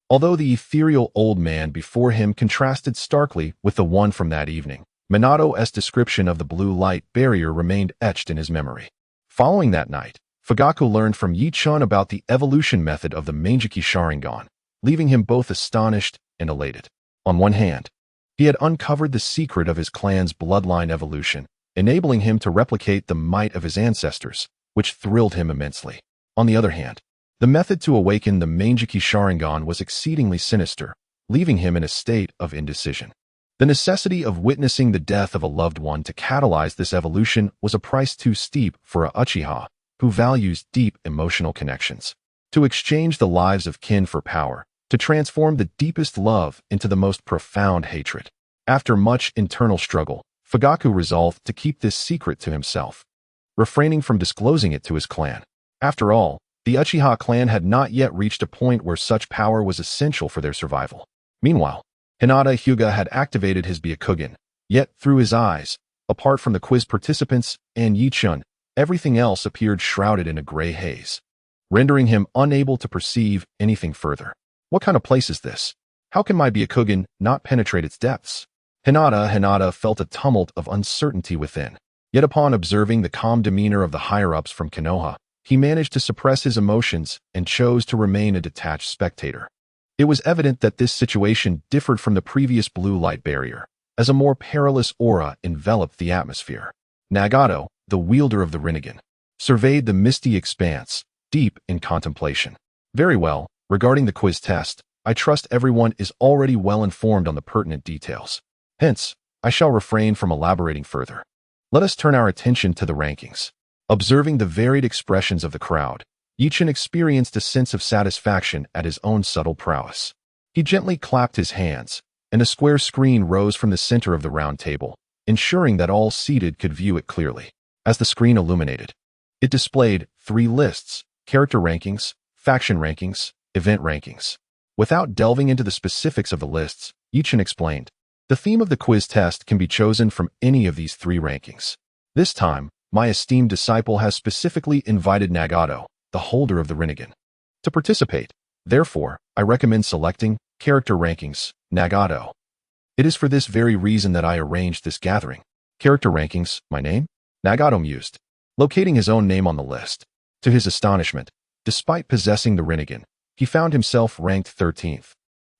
Although the ethereal old man before him contrasted starkly with the one from that evening, Minato's description of the blue light barrier remained etched in his memory. Following that night, Fugaku learned from Yi-chan about the evolution method of the Manjiki Sharingan, leaving him both astonished and elated. On one hand, he had uncovered the secret of his clan's bloodline evolution, enabling him to replicate the might of his ancestors, which thrilled him immensely. On the other hand, the method to awaken the Manjiki Sharingan was exceedingly sinister, leaving him in a state of indecision. The necessity of witnessing the death of a loved one to catalyze this evolution was a price too steep for a Uchiha, who values deep emotional connections. To exchange the lives of kin for power, to transform the deepest love into the most profound hatred. After much internal struggle, Fugaku resolved to keep this secret to himself, refraining from disclosing it to his clan. After all, the Uchiha clan had not yet reached a point where such power was essential for their survival. Meanwhile, Hinata Hyuga had activated his Byakugan, yet through his eyes, apart from the quiz participants and Yichun, everything else appeared shrouded in a gray haze, rendering him unable to perceive anything further. What kind of place is this? How can my Byakugan not penetrate its depths? Hinata felt a tumult of uncertainty within. Yet upon observing the calm demeanor of the higher-ups from Konoha, he managed to suppress his emotions and chose to remain a detached spectator. It was evident that this situation differed from the previous blue light barrier, as a more perilous aura enveloped the atmosphere. Nagato, the wielder of the Rinnegan, surveyed the misty expanse, deep in contemplation. Very well, regarding the quiz test, I trust everyone is already well informed on the pertinent details. Hence, I shall refrain from elaborating further. Let us turn our attention to the rankings. Observing the varied expressions of the crowd, Yichun experienced a sense of satisfaction at his own subtle prowess. He gently clapped his hands, and a square screen rose from the center of the round table, ensuring that all seated could view it clearly. As the screen illuminated, it displayed 3 lists: character rankings, faction rankings, event rankings. Without delving into the specifics of the lists, Yichun explained, the theme of the quiz test can be chosen from any of these 3 rankings. This time, my esteemed disciple has specifically invited Nagato, the holder of the Rinnegan, to participate. Therefore, I recommend selecting character rankings, Nagato. It is for this very reason that I arranged this gathering. Character rankings, my name? Nagato mused, locating his own name on the list. To his astonishment, despite possessing the Rinnegan, he found himself ranked 13th.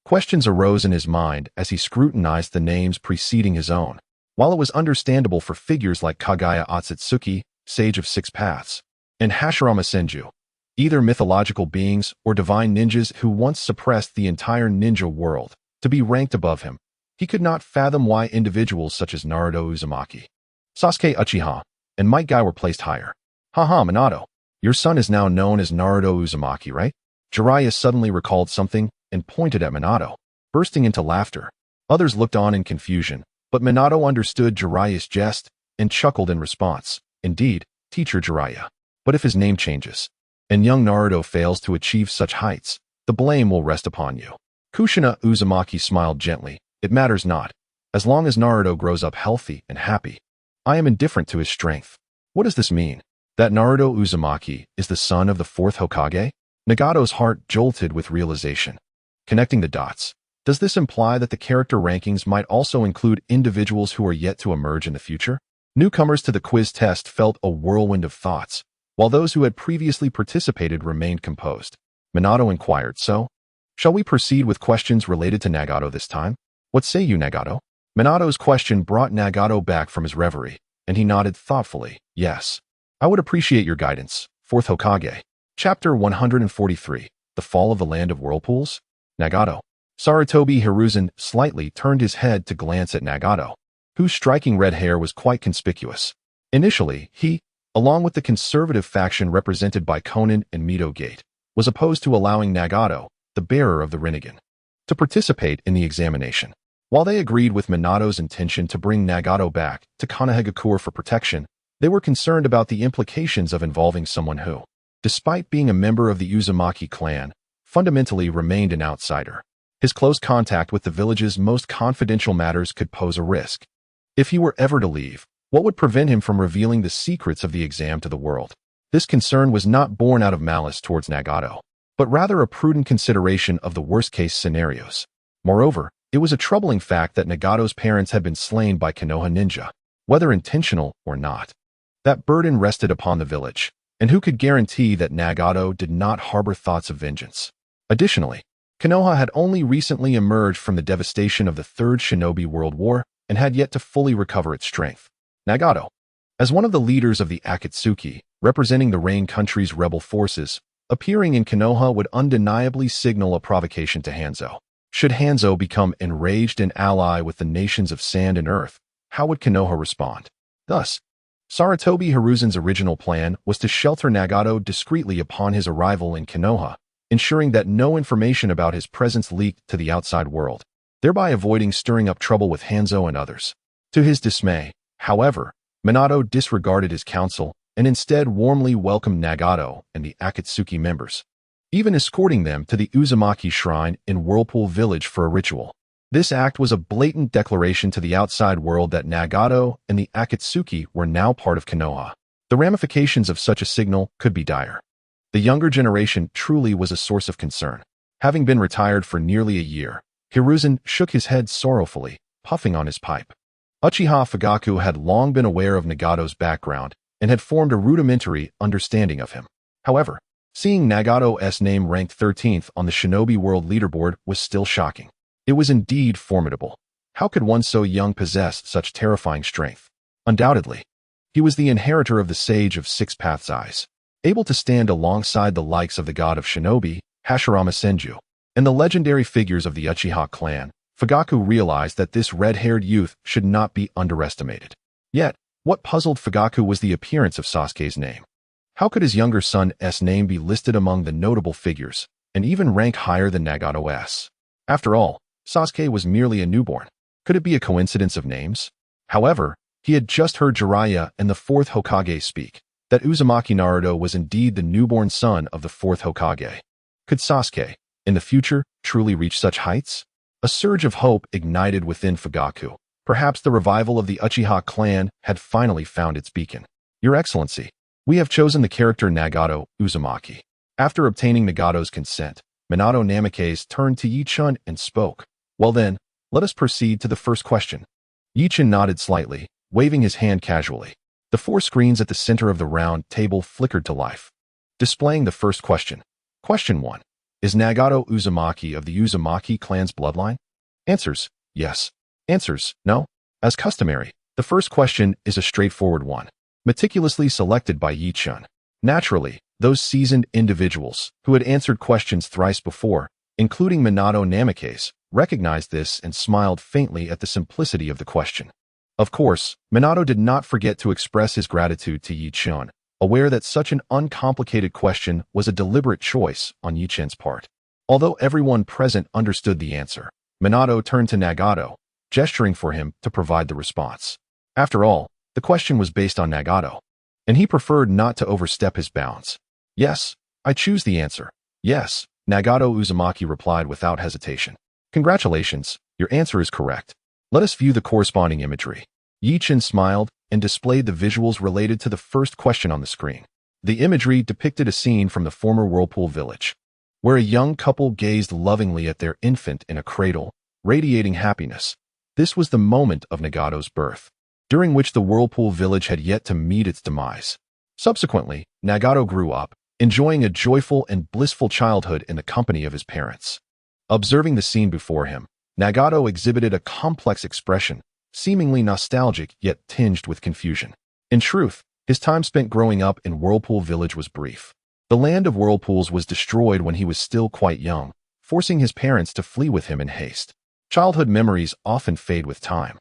Questions arose in his mind as he scrutinized the names preceding his own. While it was understandable for figures like Kagaya Otsutsuki, Sage of 6 Paths, and Hashirama Senju, either mythological beings or divine ninjas who once suppressed the entire ninja world, to be ranked above him, he could not fathom why individuals such as Naruto Uzumaki, Sasuke Uchiha, and Might Guy were placed higher. Haha, Minato, your son is now known as Naruto Uzumaki, right? Jiraiya suddenly recalled something and pointed at Minato, bursting into laughter. Others looked on in confusion, but Minato understood Jiraiya's jest and chuckled in response. Indeed, teacher Jiraiya. But if his name changes, and young Naruto fails to achieve such heights, the blame will rest upon you. Kushina Uzumaki smiled gently. It matters not. As long as Naruto grows up healthy and happy, I am indifferent to his strength. What does this mean? That Naruto Uzumaki is the son of the Fourth Hokage? Nagato's heart jolted with realization. Connecting the dots, does this imply that the character rankings might also include individuals who are yet to emerge in the future? Newcomers to the quiz test felt a whirlwind of thoughts, while those who had previously participated remained composed. Minato inquired, so? Shall we proceed with questions related to Nagato this time? What say you, Nagato? Minato's question brought Nagato back from his reverie, and he nodded thoughtfully. Yes. I would appreciate your guidance. Fourth Hokage. Chapter 143. The Fall of the Land of Whirlpools? Nagato. Sarutobi Hiruzen slightly turned his head to glance at Nagato, whose striking red hair was quite conspicuous. Initially, he, along with the conservative faction represented by Konan and Mito Gate, was opposed to allowing Nagato, the bearer of the Rinnegan, to participate in the examination. While they agreed with Minato's intention to bring Nagato back to Konohagakure for protection, they were concerned about the implications of involving someone who, despite being a member of the Uzumaki clan, fundamentally remained an outsider. His close contact with the village's most confidential matters could pose a risk. If he were ever to leave, what would prevent him from revealing the secrets of the exam to the world? This concern was not born out of malice towards Nagato, but rather a prudent consideration of the worst-case scenarios. Moreover, it was a troubling fact that Nagato's parents had been slain by Konoha ninja, whether intentional or not. That burden rested upon the village, and who could guarantee that Nagato did not harbor thoughts of vengeance? Additionally, Konoha had only recently emerged from the devastation of the Third Shinobi World War and had yet to fully recover its strength. Nagato, as one of the leaders of the Akatsuki, representing the Rain country's rebel forces, appearing in Konoha would undeniably signal a provocation to Hanzo. Should Hanzo become enraged and ally with the nations of sand and earth, how would Konoha respond? Thus, Sarutobi Hiruzen's original plan was to shelter Nagato discreetly upon his arrival in Konoha, ensuring that no information about his presence leaked to the outside world, thereby avoiding stirring up trouble with Hanzo and others. To his dismay, however, Minato disregarded his counsel and instead warmly welcomed Nagato and the Akatsuki members, even escorting them to the Uzumaki Shrine in Whirlpool Village for a ritual. This act was a blatant declaration to the outside world that Nagato and the Akatsuki were now part of Konoha. The ramifications of such a signal could be dire. The younger generation truly was a source of concern. Having been retired for nearly a year, Hiruzen shook his head sorrowfully, puffing on his pipe. Uchiha Fugaku had long been aware of Nagato's background and had formed a rudimentary understanding of him. However, seeing Nagato's name ranked 13th on the Shinobi World Leaderboard was still shocking. It was indeed formidable. How could one so young possess such terrifying strength? Undoubtedly, he was the inheritor of the Sage of Six Paths Eyes, able to stand alongside the likes of the god of Shinobi, Hashirama Senju, and the legendary figures of the Uchiha clan. Fugaku realized that this red-haired youth should not be underestimated. Yet, what puzzled Fugaku was the appearance of Sasuke's name. How could his younger son's name be listed among the notable figures, and even rank higher than Nagato's? After all, Sasuke was merely a newborn. Could it be a coincidence of names? However, he had just heard Jiraiya and the Fourth Hokage speak, that Uzumaki Naruto was indeed the newborn son of the Fourth Hokage. Could Sasuke, in the future, truly reach such heights? A surge of hope ignited within Fugaku. Perhaps the revival of the Uchiha clan had finally found its beacon. Your Excellency, we have chosen the character Nagato Uzumaki. After obtaining Nagato's consent, Minato Namikaze turned to Yi-chan and spoke. Well then, let us proceed to the first question. Yi-chan nodded slightly, waving his hand casually. The 4 screens at the center of the round table flickered to life, displaying the first question. Question 1. Is Nagato Uzumaki of the Uzumaki clan's bloodline? Answers, yes. Answers, no. As customary, the first question is a straightforward one, meticulously selected by Yi-chan. Naturally, those seasoned individuals who had answered questions thrice before, including Minato Namikaze, recognized this and smiled faintly at the simplicity of the question. Of course, Minato did not forget to express his gratitude to Yi-chan, aware that such an uncomplicated question was a deliberate choice on Yi-chan's part. Although everyone present understood the answer, Minato turned to Nagato, gesturing for him to provide the response. After all, the question was based on Nagato, and he preferred not to overstep his bounds. Yes, I choose the answer. Yes, Nagato Uzumaki replied without hesitation. Congratulations, your answer is correct. Let us view the corresponding imagery. Yi-chan smiled and displayed the visuals related to the first question on the screen. The imagery depicted a scene from the former Whirlpool Village, where a young couple gazed lovingly at their infant in a cradle, radiating happiness. This was the moment of Nagato's birth, during which the Whirlpool Village had yet to meet its demise. Subsequently, Nagato grew up, enjoying a joyful and blissful childhood in the company of his parents. Observing the scene before him, Nagato exhibited a complex expression, seemingly nostalgic yet tinged with confusion. In truth, his time spent growing up in Whirlpool Village was brief. The land of whirlpools was destroyed when he was still quite young, forcing his parents to flee with him in haste. Childhood memories often fade with time,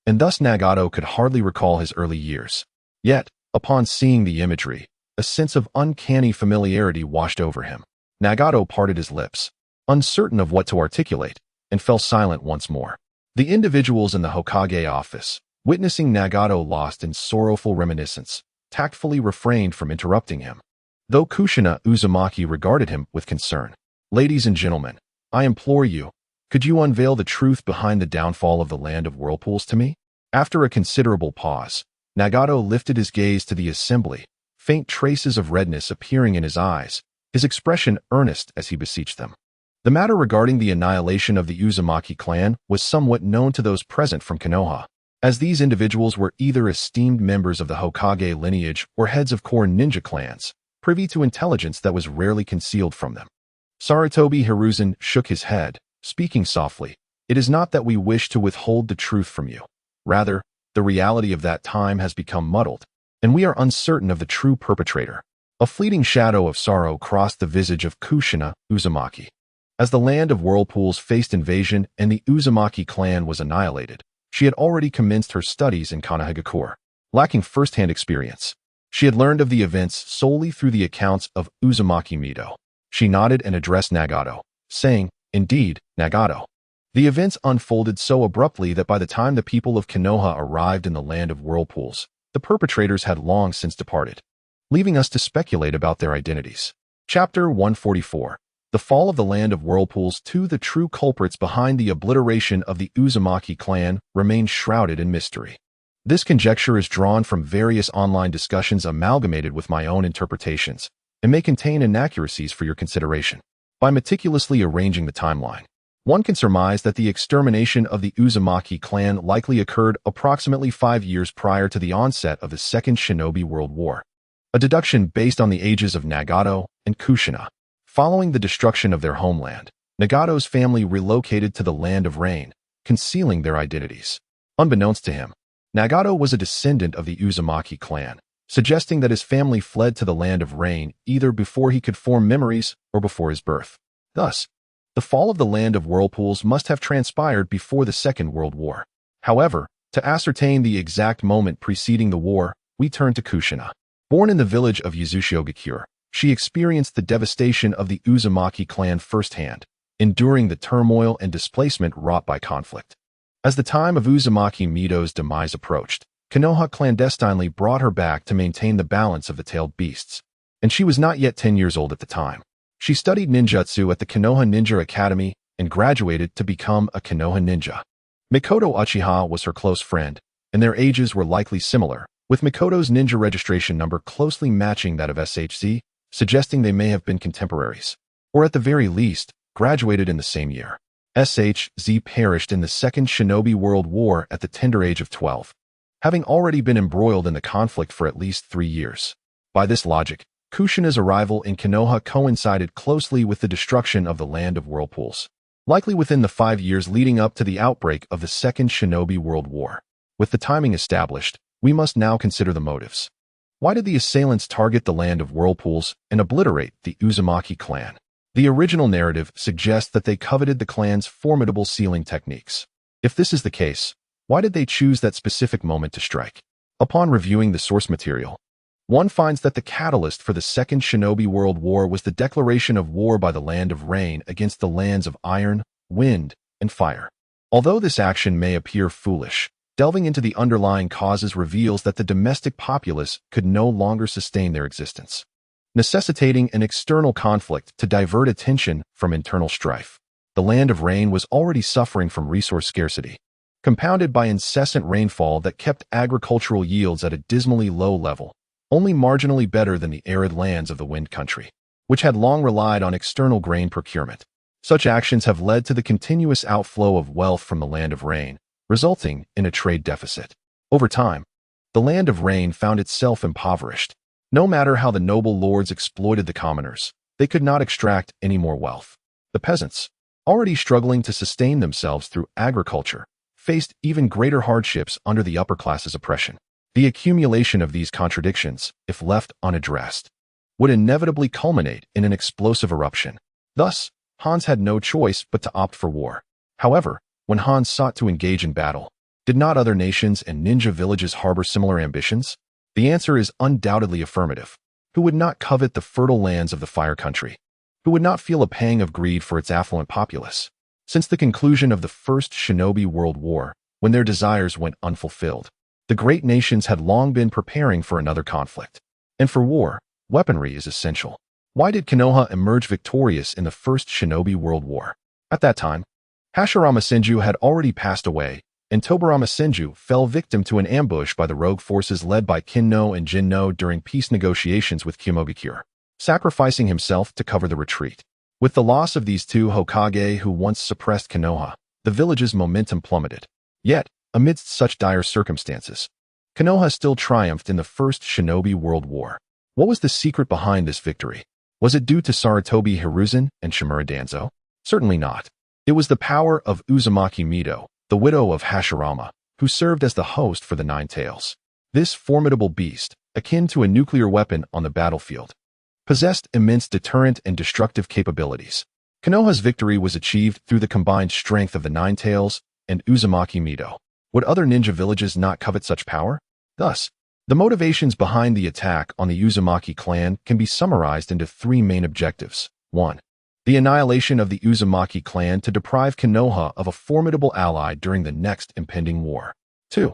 and thus Nagato could hardly recall his early years. Yet, upon seeing the imagery, a sense of uncanny familiarity washed over him. Nagato parted his lips, uncertain of what to articulate, and fell silent once more. The individuals in the Hokage office, witnessing Nagato lost in sorrowful reminiscence, tactfully refrained from interrupting him, though Kushina Uzumaki regarded him with concern. Ladies and gentlemen, I implore you, could you unveil the truth behind the downfall of the land of whirlpools to me? After a considerable pause, Nagato lifted his gaze to the assembly, faint traces of redness appearing in his eyes, his expression earnest as he beseeched them. The matter regarding the annihilation of the Uzumaki clan was somewhat known to those present from Konoha, as these individuals were either esteemed members of the Hokage lineage or heads of core ninja clans, privy to intelligence that was rarely concealed from them. Sarutobi Hiruzen shook his head, speaking softly. It is not that we wish to withhold the truth from you. Rather, the reality of that time has become muddled, and we are uncertain of the true perpetrator. A fleeting shadow of sorrow crossed the visage of Kushina Uzumaki. As the land of whirlpools faced invasion and the Uzumaki clan was annihilated, she had already commenced her studies in Konoha. Lacking first-hand experience, she had learned of the events solely through the accounts of Uzumaki Mido. She nodded and addressed Nagato, saying, "Indeed, Nagato." The events unfolded so abruptly that by the time the people of Konoha arrived in the land of whirlpools, the perpetrators had long since departed, leaving us to speculate about their identities. Chapter 144. The Fall of the Land of Whirlpools. 2. The true culprits behind the obliteration of the Uzumaki clan remain shrouded in mystery. This conjecture is drawn from various online discussions amalgamated with my own interpretations, and may contain inaccuracies for your consideration. By meticulously arranging the timeline, one can surmise that the extermination of the Uzumaki clan likely occurred approximately 5 years prior to the onset of the Second Shinobi World War, a deduction based on the ages of Nagato and Kushina. Following the destruction of their homeland, Nagato's family relocated to the Land of Rain, concealing their identities. Unbeknownst to him, Nagato was a descendant of the Uzumaki clan, suggesting that his family fled to the Land of Rain either before he could form memories or before his birth. Thus, the fall of the Land of Whirlpools must have transpired before the Second World War. However, to ascertain the exact moment preceding the war, we turn to Kushina. Born in the village of Yuzushiogakure, she experienced the devastation of the Uzumaki clan firsthand, enduring the turmoil and displacement wrought by conflict. As the time of Uzumaki Mido's demise approached, Konoha clandestinely brought her back to maintain the balance of the tailed beasts, and she was not yet 10 years old at the time. She studied ninjutsu at the Konoha Ninja Academy and graduated to become a Konoha ninja. Mikoto Uchiha was her close friend, and their ages were likely similar, with Mikoto's ninja registration number closely matching that of SHZ, suggesting they may have been contemporaries, or at the very least, graduated in the same year. SHZ perished in the Second Shinobi World War at the tender age of 12, having already been embroiled in the conflict for at least 3 years. By this logic, Kushina's arrival in Konoha coincided closely with the destruction of the Land of Whirlpools, likely within the 5 years leading up to the outbreak of the Second Shinobi World War. With the timing established, we must now consider the motives. Why did the assailants target the Land of Whirlpools and obliterate the Uzumaki clan? The original narrative suggests that they coveted the clan's formidable sealing techniques. If this is the case, why did they choose that specific moment to strike? Upon reviewing the source material, one finds that the catalyst for the Second Shinobi World War was the declaration of war by the Land of Rain against the lands of Iron, Wind, and Fire. Although this action may appear foolish, delving into the underlying causes reveals that the domestic populace could no longer sustain their existence, necessitating an external conflict to divert attention from internal strife. The Land of Rain was already suffering from resource scarcity, compounded by incessant rainfall that kept agricultural yields at a dismally low level, only marginally better than the arid lands of the Wind Country, which had long relied on external grain procurement. Such actions have led to the continuous outflow of wealth from the Land of Rain, resulting in a trade deficit. Over time, the Land of Rain found itself impoverished. No matter how the noble lords exploited the commoners, they could not extract any more wealth. The peasants, already struggling to sustain themselves through agriculture, faced even greater hardships under the upper class's oppression. The accumulation of these contradictions, if left unaddressed, would inevitably culminate in an explosive eruption. Thus, Hans had no choice but to opt for war. However, when Hans sought to engage in battle, did not other nations and ninja villages harbor similar ambitions? The answer is undoubtedly affirmative. Who would not covet the fertile lands of the Fire Country? Who would not feel a pang of greed for its affluent populace? Since the conclusion of the First Shinobi World War, when their desires went unfulfilled, the great nations had long been preparing for another conflict. And for war, weaponry is essential. Why did Konoha emerge victorious in the First Shinobi World War? At that time, Hashirama Senju had already passed away, and Tobarama Senju fell victim to an ambush by the rogue forces led by Kinno and Jinno during peace negotiations with Kyomogakure, sacrificing himself to cover the retreat. With the loss of these two Hokage who once suppressed Konoha, the village's momentum plummeted. Yet, amidst such dire circumstances, Konoha still triumphed in the First Shinobi World War. What was the secret behind this victory? Was it due to Sarutobi Hiruzen and Shimura Danzo? Certainly not. It was the power of Uzumaki Mido, the widow of Hashirama, who served as the host for the Nine Tails. This formidable beast, akin to a nuclear weapon on the battlefield, possessed immense deterrent and destructive capabilities. Konoha's victory was achieved through the combined strength of the Nine Tails and Uzumaki Mido. Would other ninja villages not covet such power? Thus, the motivations behind the attack on the Uzumaki clan can be summarized into three main objectives. 1. The annihilation of the Uzumaki clan to deprive Konoha of a formidable ally during the next impending war. 2.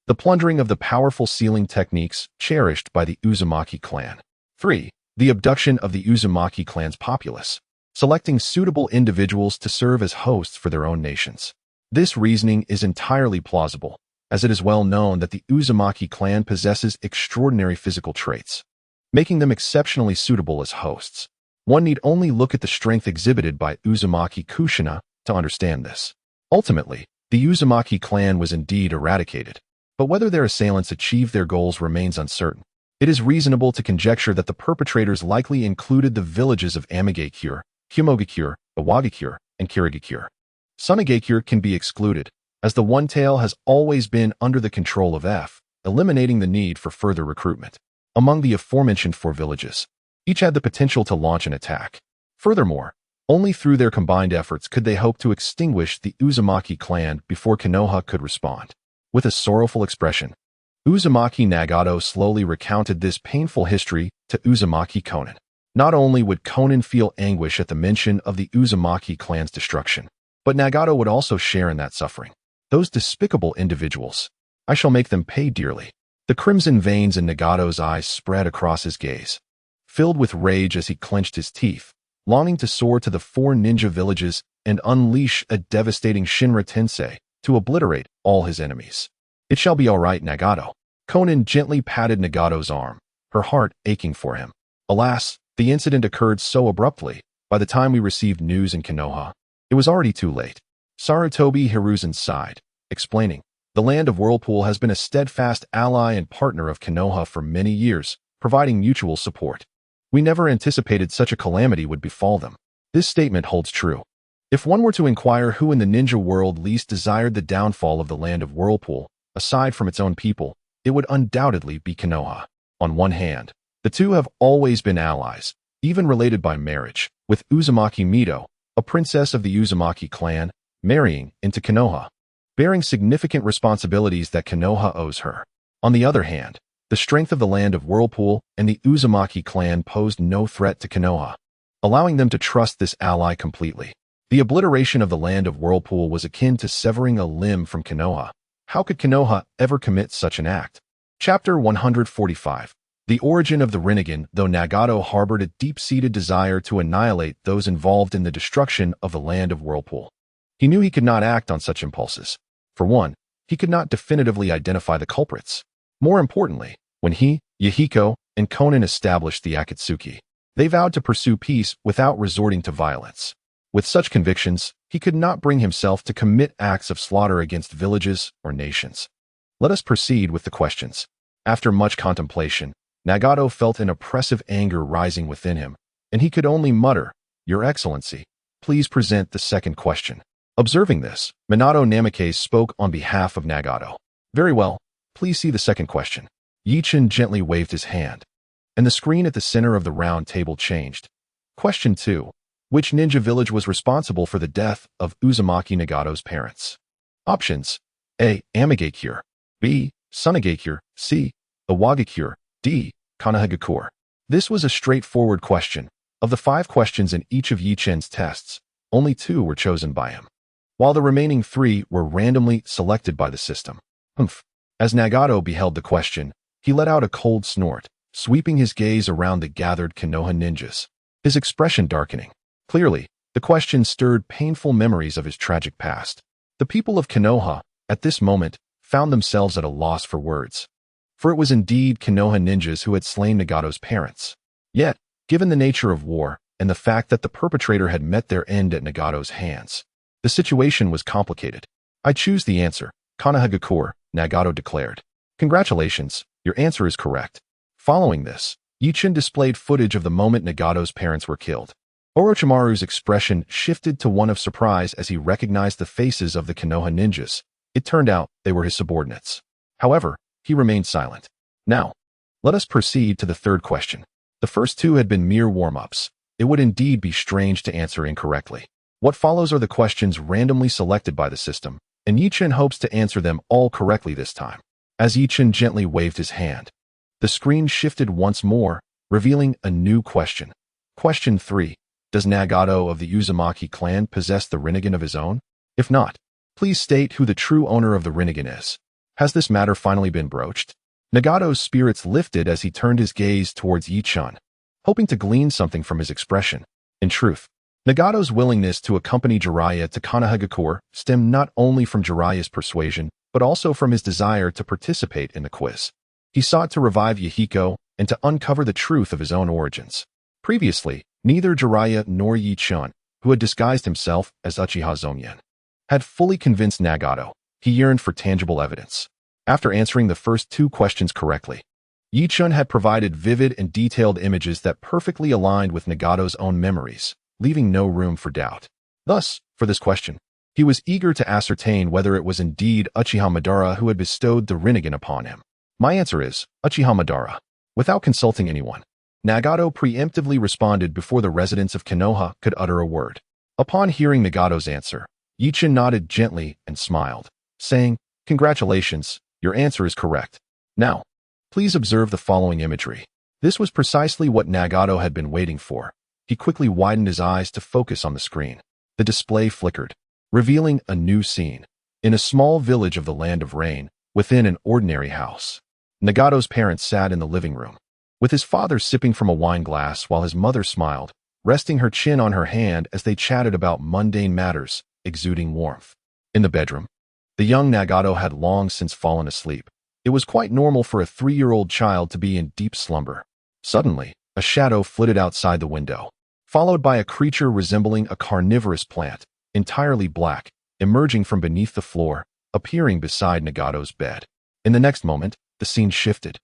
The plundering of the powerful sealing techniques cherished by the Uzumaki clan. 3. The abduction of the Uzumaki clan's populace, selecting suitable individuals to serve as hosts for their own nations. This reasoning is entirely plausible, as it is well known that the Uzumaki clan possesses extraordinary physical traits, making them exceptionally suitable as hosts. One need only look at the strength exhibited by Uzumaki Kushina to understand this. Ultimately, the Uzumaki clan was indeed eradicated, but whether their assailants achieved their goals remains uncertain. It is reasonable to conjecture that the perpetrators likely included the villages of Amigakure, Kumogakure, Iwagakure, and Kirigakure. Sunagakure can be excluded, as the One Tail has always been under the control of F, eliminating the need for further recruitment. Among the aforementioned four villages, each had the potential to launch an attack. Furthermore, only through their combined efforts could they hope to extinguish the Uzumaki clan before Konoha could respond. With a sorrowful expression, Uzumaki Nagato slowly recounted this painful history to Uzumaki Konan. Not only would Konan feel anguish at the mention of the Uzumaki clan's destruction, but Nagato would also share in that suffering. Those despicable individuals. I shall make them pay dearly. The crimson veins in Nagato's eyes spread across his gaze, filled with rage as he clenched his teeth, longing to soar to the four ninja villages and unleash a devastating Shinra Tensei to obliterate all his enemies. It shall be all right, Nagato. Konan gently patted Nagato's arm, her heart aching for him. Alas, the incident occurred so abruptly. By the time we received news in Konoha, it was already too late. Sarutobi Hiruzen sighed, explaining, "The land of Whirlpool has been a steadfast ally and partner of Konoha for many years, providing mutual support. We never anticipated such a calamity would befall them." This statement holds true. If one were to inquire who in the ninja world least desired the downfall of the land of Whirlpool, aside from its own people, it would undoubtedly be Konoha. On one hand, the two have always been allies, even related by marriage, with Uzumaki Mido, a princess of the Uzumaki clan, marrying into Konoha, bearing significant responsibilities that Konoha owes her. On the other hand, the strength of the land of Whirlpool and the Uzumaki clan posed no threat to Konoha, allowing them to trust this ally completely. The obliteration of the land of Whirlpool was akin to severing a limb from Konoha. How could Konoha ever commit such an act? Chapter 145. The origin of the Rinnegan. Though Nagato harbored a deep-seated desire to annihilate those involved in the destruction of the land of Whirlpool, he knew he could not act on such impulses. For one, he could not definitively identify the culprits. More importantly, when he, Yahiko, and Konan established the Akatsuki, they vowed to pursue peace without resorting to violence. With such convictions, he could not bring himself to commit acts of slaughter against villages or nations. Let us proceed with the questions. After much contemplation, Nagato felt an oppressive anger rising within him, and he could only mutter, "Your Excellency, please present the second question." Observing this, Minato Namikaze spoke on behalf of Nagato. "Very well, please see the second question." Yichin gently waved his hand, and the screen at the center of the round table changed. Question 2. Which ninja village was responsible for the death of Uzumaki Nagato's parents? Options: A. Amigakure, B. Sunagakure, C. Iwagakure, D. Konohagakure. This was a straightforward question. Of the 5 questions in each of Yichin's tests, only 2 were chosen by him, while the remaining 3 were randomly selected by the system. Humph. As Nagato beheld the question, he let out a cold snort, sweeping his gaze around the gathered Konoha ninjas, his expression darkening. Clearly, the question stirred painful memories of his tragic past. The people of Konoha, at this moment, found themselves at a loss for words. For it was indeed Konoha ninjas who had slain Nagato's parents. Yet, given the nature of war, and the fact that the perpetrator had met their end at Nagato's hands, the situation was complicated. "I choose the answer, Konohagakure," Nagato declared. "Congratulations, your answer is correct." Following this, Yichin displayed footage of the moment Nagato's parents were killed. Orochimaru's expression shifted to one of surprise as he recognized the faces of the Konoha ninjas. It turned out they were his subordinates. However, he remained silent. Now, let us proceed to the third question. The first 2 had been mere warm-ups. it would indeed be strange to answer incorrectly. What follows are the questions randomly selected by the system, and Yi-Chen hopes to answer them all correctly this time. As Yi-Chen gently waved his hand, the screen shifted once more, revealing a new question. Question 3. Does Nagato of the Uzumaki clan possess the Rinnegan of his own? If not, please state who the true owner of the Rinnegan is. Has this matter finally been broached? Nagato's spirits lifted as he turned his gaze towards Yi-Chen, hoping to glean something from his expression. In truth, Nagato's willingness to accompany Jiraiya to Konoha stemmed not only from Jiraiya's persuasion, but also from his desire to participate in the quiz. He sought to revive Yahiko and to uncover the truth of his own origins. Previously, neither Jiraiya nor Yi-Chen, who had disguised himself as Uchiha Zonyan, had fully convinced Nagato. He yearned for tangible evidence. After answering the first 2 questions correctly, Yi-Chen had provided vivid and detailed images that perfectly aligned with Nagato's own memories, leaving no room for doubt. Thus, for this question, he was eager to ascertain whether it was indeed Uchiha Madara who had bestowed the Rinnegan upon him. My answer is Uchiha Madara. Without consulting anyone, Nagato preemptively responded before the residents of Konoha could utter a word. Upon hearing Nagato's answer, Yi-Chen nodded gently and smiled, saying, "Congratulations, your answer is correct. Now, please observe the following imagery." This was precisely what Nagato had been waiting for. He quickly widened his eyes to focus on the screen. The display flickered, revealing a new scene. In a small village of the Land of Rain, within an ordinary house, Nagato's parents sat in the living room, with his father sipping from a wine glass while his mother smiled, resting her chin on her hand as they chatted about mundane matters, exuding warmth. In the bedroom, the young Nagato had long since fallen asleep. It was quite normal for a 3-year-old child to be in deep slumber. Suddenly, a shadow flitted outside the window, followed by a creature resembling a carnivorous plant, entirely black, emerging from beneath the floor, appearing beside Nagato's bed. In the next moment, the scene shifted,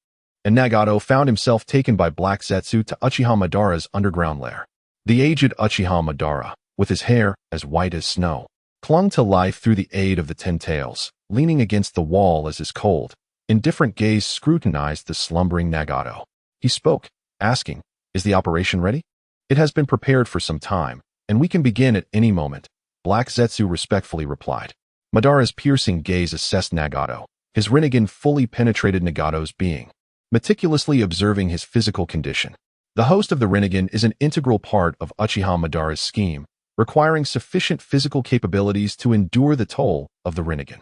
and Nagato found himself taken by Black Zetsu to Uchiha Madara's underground lair. The aged Uchiha Madara, with his hair as white as snow, clung to life through the aid of the 10 tails, leaning against the wall as his cold, indifferent gaze scrutinized the slumbering Nagato. He spoke, asking, "Is the operation ready?" "It has been prepared for some time, and we can begin at any moment," Black Zetsu respectfully replied. Madara's piercing gaze assessed Nagato. His Rinnegan fully penetrated Nagato's being, meticulously observing his physical condition. The host of the Rinnegan is an integral part of Uchiha Madara's scheme, requiring sufficient physical capabilities to endure the toll of the Rinnegan.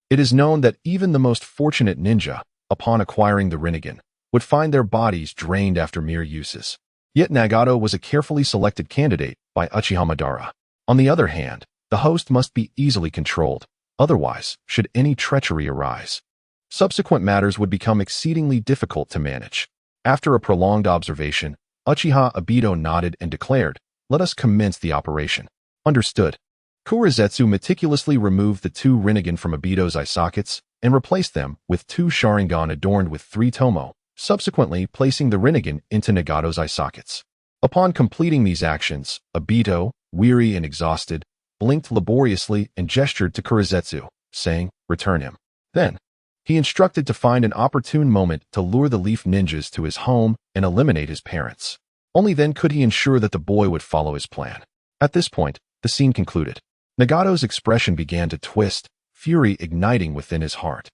It is known that even the most fortunate ninja, upon acquiring the Rinnegan, would find their bodies drained after mere uses. Yet Nagato was a carefully selected candidate by Uchiha Madara. On the other hand, the host must be easily controlled. Otherwise, should any treachery arise, subsequent matters would become exceedingly difficult to manage. After a prolonged observation, Uchiha Obito nodded and declared, "Let us commence the operation." Understood. Kurizetsu meticulously removed the 2 Rinnegan from Obito's eye sockets and replaced them with 2 Sharingan adorned with 3 Tomo, subsequently placing the Rinnegan into Nagato's eye sockets. Upon completing these actions, Obito, weary and exhausted, blinked laboriously and gestured to Kurizetsu, saying, "Return him." Then, he instructed to find an opportune moment to lure the Leaf Ninjas to his home and eliminate his parents. Only then could he ensure that the boy would follow his plan. At this point, the scene concluded. Nagato's expression began to twist, fury igniting within his heart.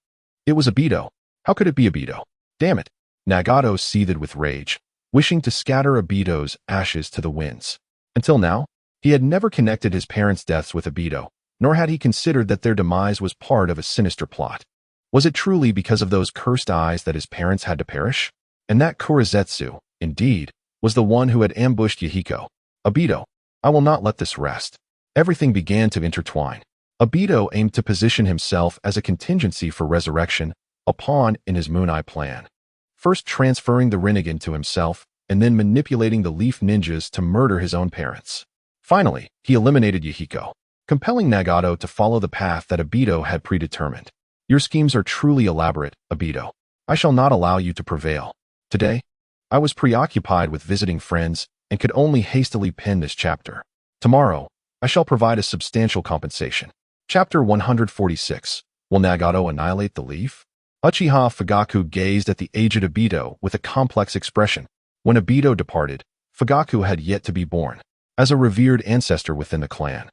It was Obito. How could it be Obito? Damn it! Nagato seethed with rage, wishing to scatter Obito's ashes to the winds. Until now, he had never connected his parents' deaths with Obito, nor had he considered that their demise was part of a sinister plot. Was it truly because of those cursed eyes that his parents had to perish? And that Kurizetsu, indeed, was the one who had ambushed Yahiko. Obito, I will not let this rest. Everything began to intertwine. Obito aimed to position himself as a contingency for resurrection, a pawn in his Moon Eye plan. First transferring the Rinnegan to himself, and then manipulating the Leaf Ninjas to murder his own parents. Finally, he eliminated Yahiko, compelling Nagato to follow the path that Obito had predetermined. Your schemes are truly elaborate, Obito. I shall not allow you to prevail. Today, I was preoccupied with visiting friends and could only hastily pen this chapter. Tomorrow, I shall provide a substantial compensation. Chapter 146. Will Nagato annihilate the Leaf? Uchiha Fugaku gazed at the aged Obito with a complex expression. When Obito departed, Fugaku had yet to be born. As a revered ancestor within the clan,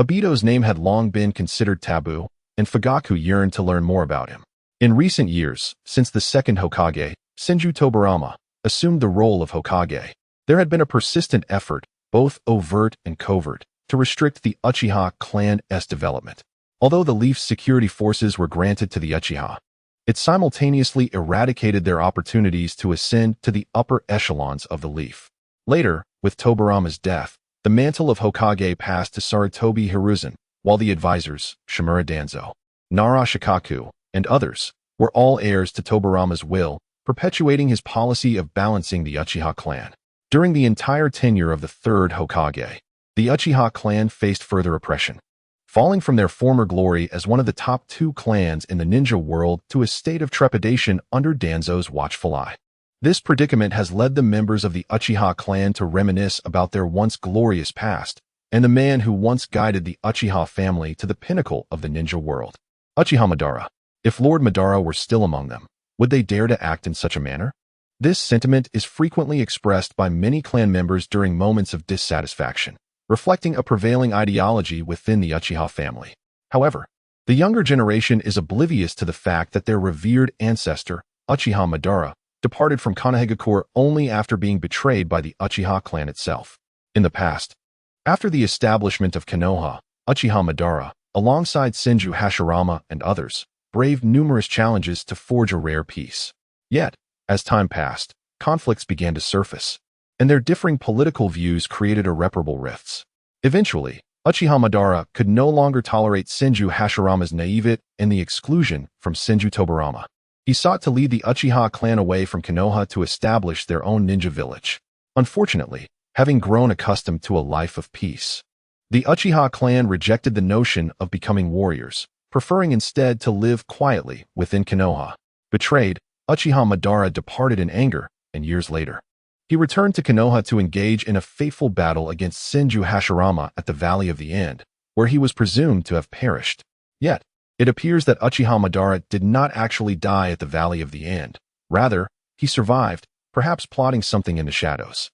Obito's name had long been considered taboo, and Fugaku yearned to learn more about him. In recent years, since the second Hokage, Senju Tobarama, assumed the role of Hokage, there had been a persistent effort, both overt and covert, to restrict the Uchiha clan's development. Although the Leaf's security forces were granted to the Uchiha, it simultaneously eradicated their opportunities to ascend to the upper echelons of the Leaf. Later, with Tobarama's death, the mantle of Hokage passed to Sarutobi Hiruzen, while the advisors, Shimura Danzo, Nara Shikaku, and others, were all heirs to Tobarama's will, perpetuating his policy of balancing the Uchiha clan. During the entire tenure of the third Hokage, the Uchiha clan faced further oppression, falling from their former glory as one of the top 2 clans in the ninja world to a state of trepidation under Danzo's watchful eye. This predicament has led the members of the Uchiha clan to reminisce about their once glorious past and the man who once guided the Uchiha family to the pinnacle of the ninja world. Uchiha Madara. If Lord Madara were still among them, would they dare to act in such a manner? This sentiment is frequently expressed by many clan members during moments of dissatisfaction, reflecting a prevailing ideology within the Uchiha family. However, the younger generation is oblivious to the fact that their revered ancestor, Uchiha Madara, departed from Konohagakure only after being betrayed by the Uchiha clan itself. In the past, after the establishment of Konoha, Uchiha Madara, alongside Senju Hashirama and others, braved numerous challenges to forge a rare peace. Yet, as time passed, conflicts began to surface, and their differing political views created irreparable rifts. Eventually, Uchiha Madara could no longer tolerate Senju Hashirama's naivete and the exclusion from Senju Tobarama. He sought to lead the Uchiha clan away from Konoha to establish their own ninja village. Unfortunately, having grown accustomed to a life of peace, the Uchiha clan rejected the notion of becoming warriors, preferring instead to live quietly within Konoha. Betrayed, Uchiha Madara departed in anger, and years later, he returned to Konoha to engage in a fateful battle against Senju Hashirama at the Valley of the End, where he was presumed to have perished. Yet, it appears that Uchiha Madara did not actually die at the Valley of the End. Rather, he survived, perhaps plotting something in the shadows.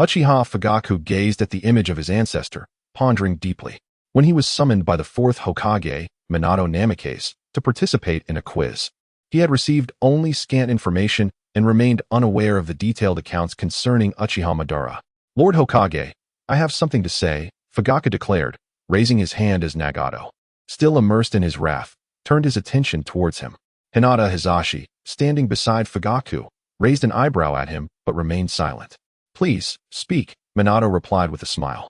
Uchiha Fugaku gazed at the image of his ancestor, pondering deeply, when he was summoned by the Fourth Hokage, Minato Namikaze, to participate in a quiz. He had received only scant information and remained unaware of the detailed accounts concerning Uchiha Madara. Lord Hokage, I have something to say, Fugaku declared, raising his hand as Nagato, still immersed in his wrath, turned his attention towards him. Hinata Hizashi, standing beside Fugaku, raised an eyebrow at him but remained silent. Please, speak, Minato replied with a smile.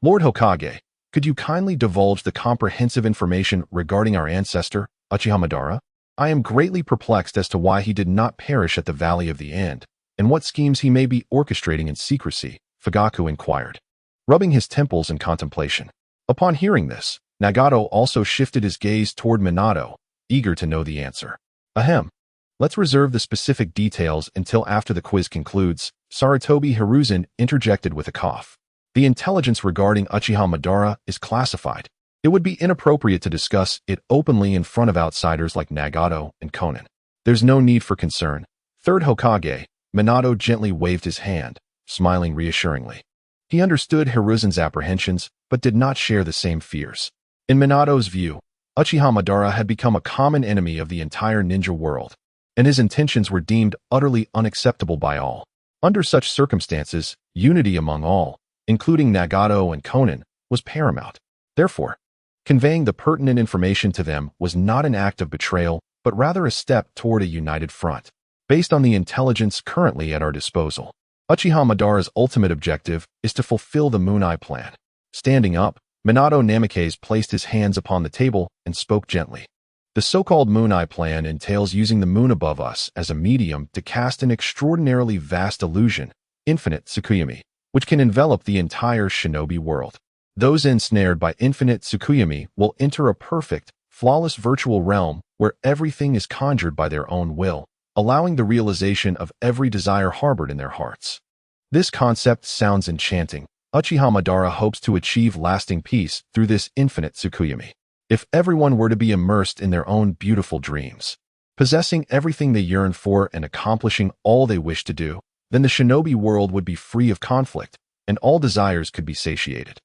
Lord Hokage, could you kindly divulge the comprehensive information regarding our ancestor, Uchiha Madara? I am greatly perplexed as to why he did not perish at the Valley of the End, and what schemes he may be orchestrating in secrecy, Fugaku inquired, rubbing his temples in contemplation. Upon hearing this, Nagato also shifted his gaze toward Minato, eager to know the answer. Ahem. Let's reserve the specific details until after the quiz concludes, Sarutobi Hiruzen interjected with a cough. The intelligence regarding Uchiha Madara is classified. It would be inappropriate to discuss it openly in front of outsiders like Nagato and Konan. There's no need for concern. Third Hokage, Minato gently waved his hand, smiling reassuringly. He understood Hiruzen's apprehensions, but did not share the same fears. In Minato's view, Uchiha Madara had become a common enemy of the entire ninja world, and his intentions were deemed utterly unacceptable by all. Under such circumstances, unity among all, including Nagato and Konan, was paramount. Therefore, conveying the pertinent information to them was not an act of betrayal, but rather a step toward a united front. Based on the intelligence currently at our disposal, Uchiha Madara's ultimate objective is to fulfill the Moon Eye Plan. Standing up, Minato Namikaze placed his hands upon the table and spoke gently. The so-called Moon Eye Plan entails using the moon above us as a medium to cast an extraordinarily vast illusion, infinite Tsukuyomi, which can envelop the entire shinobi world. Those ensnared by infinite Tsukuyomi will enter a perfect, flawless virtual realm where everything is conjured by their own will, allowing the realization of every desire harbored in their hearts. This concept sounds enchanting. Uchiha Madara hopes to achieve lasting peace through this infinite Tsukuyomi. If everyone were to be immersed in their own beautiful dreams, possessing everything they yearn for and accomplishing all they wish to do, then the shinobi world would be free of conflict, and all desires could be satiated.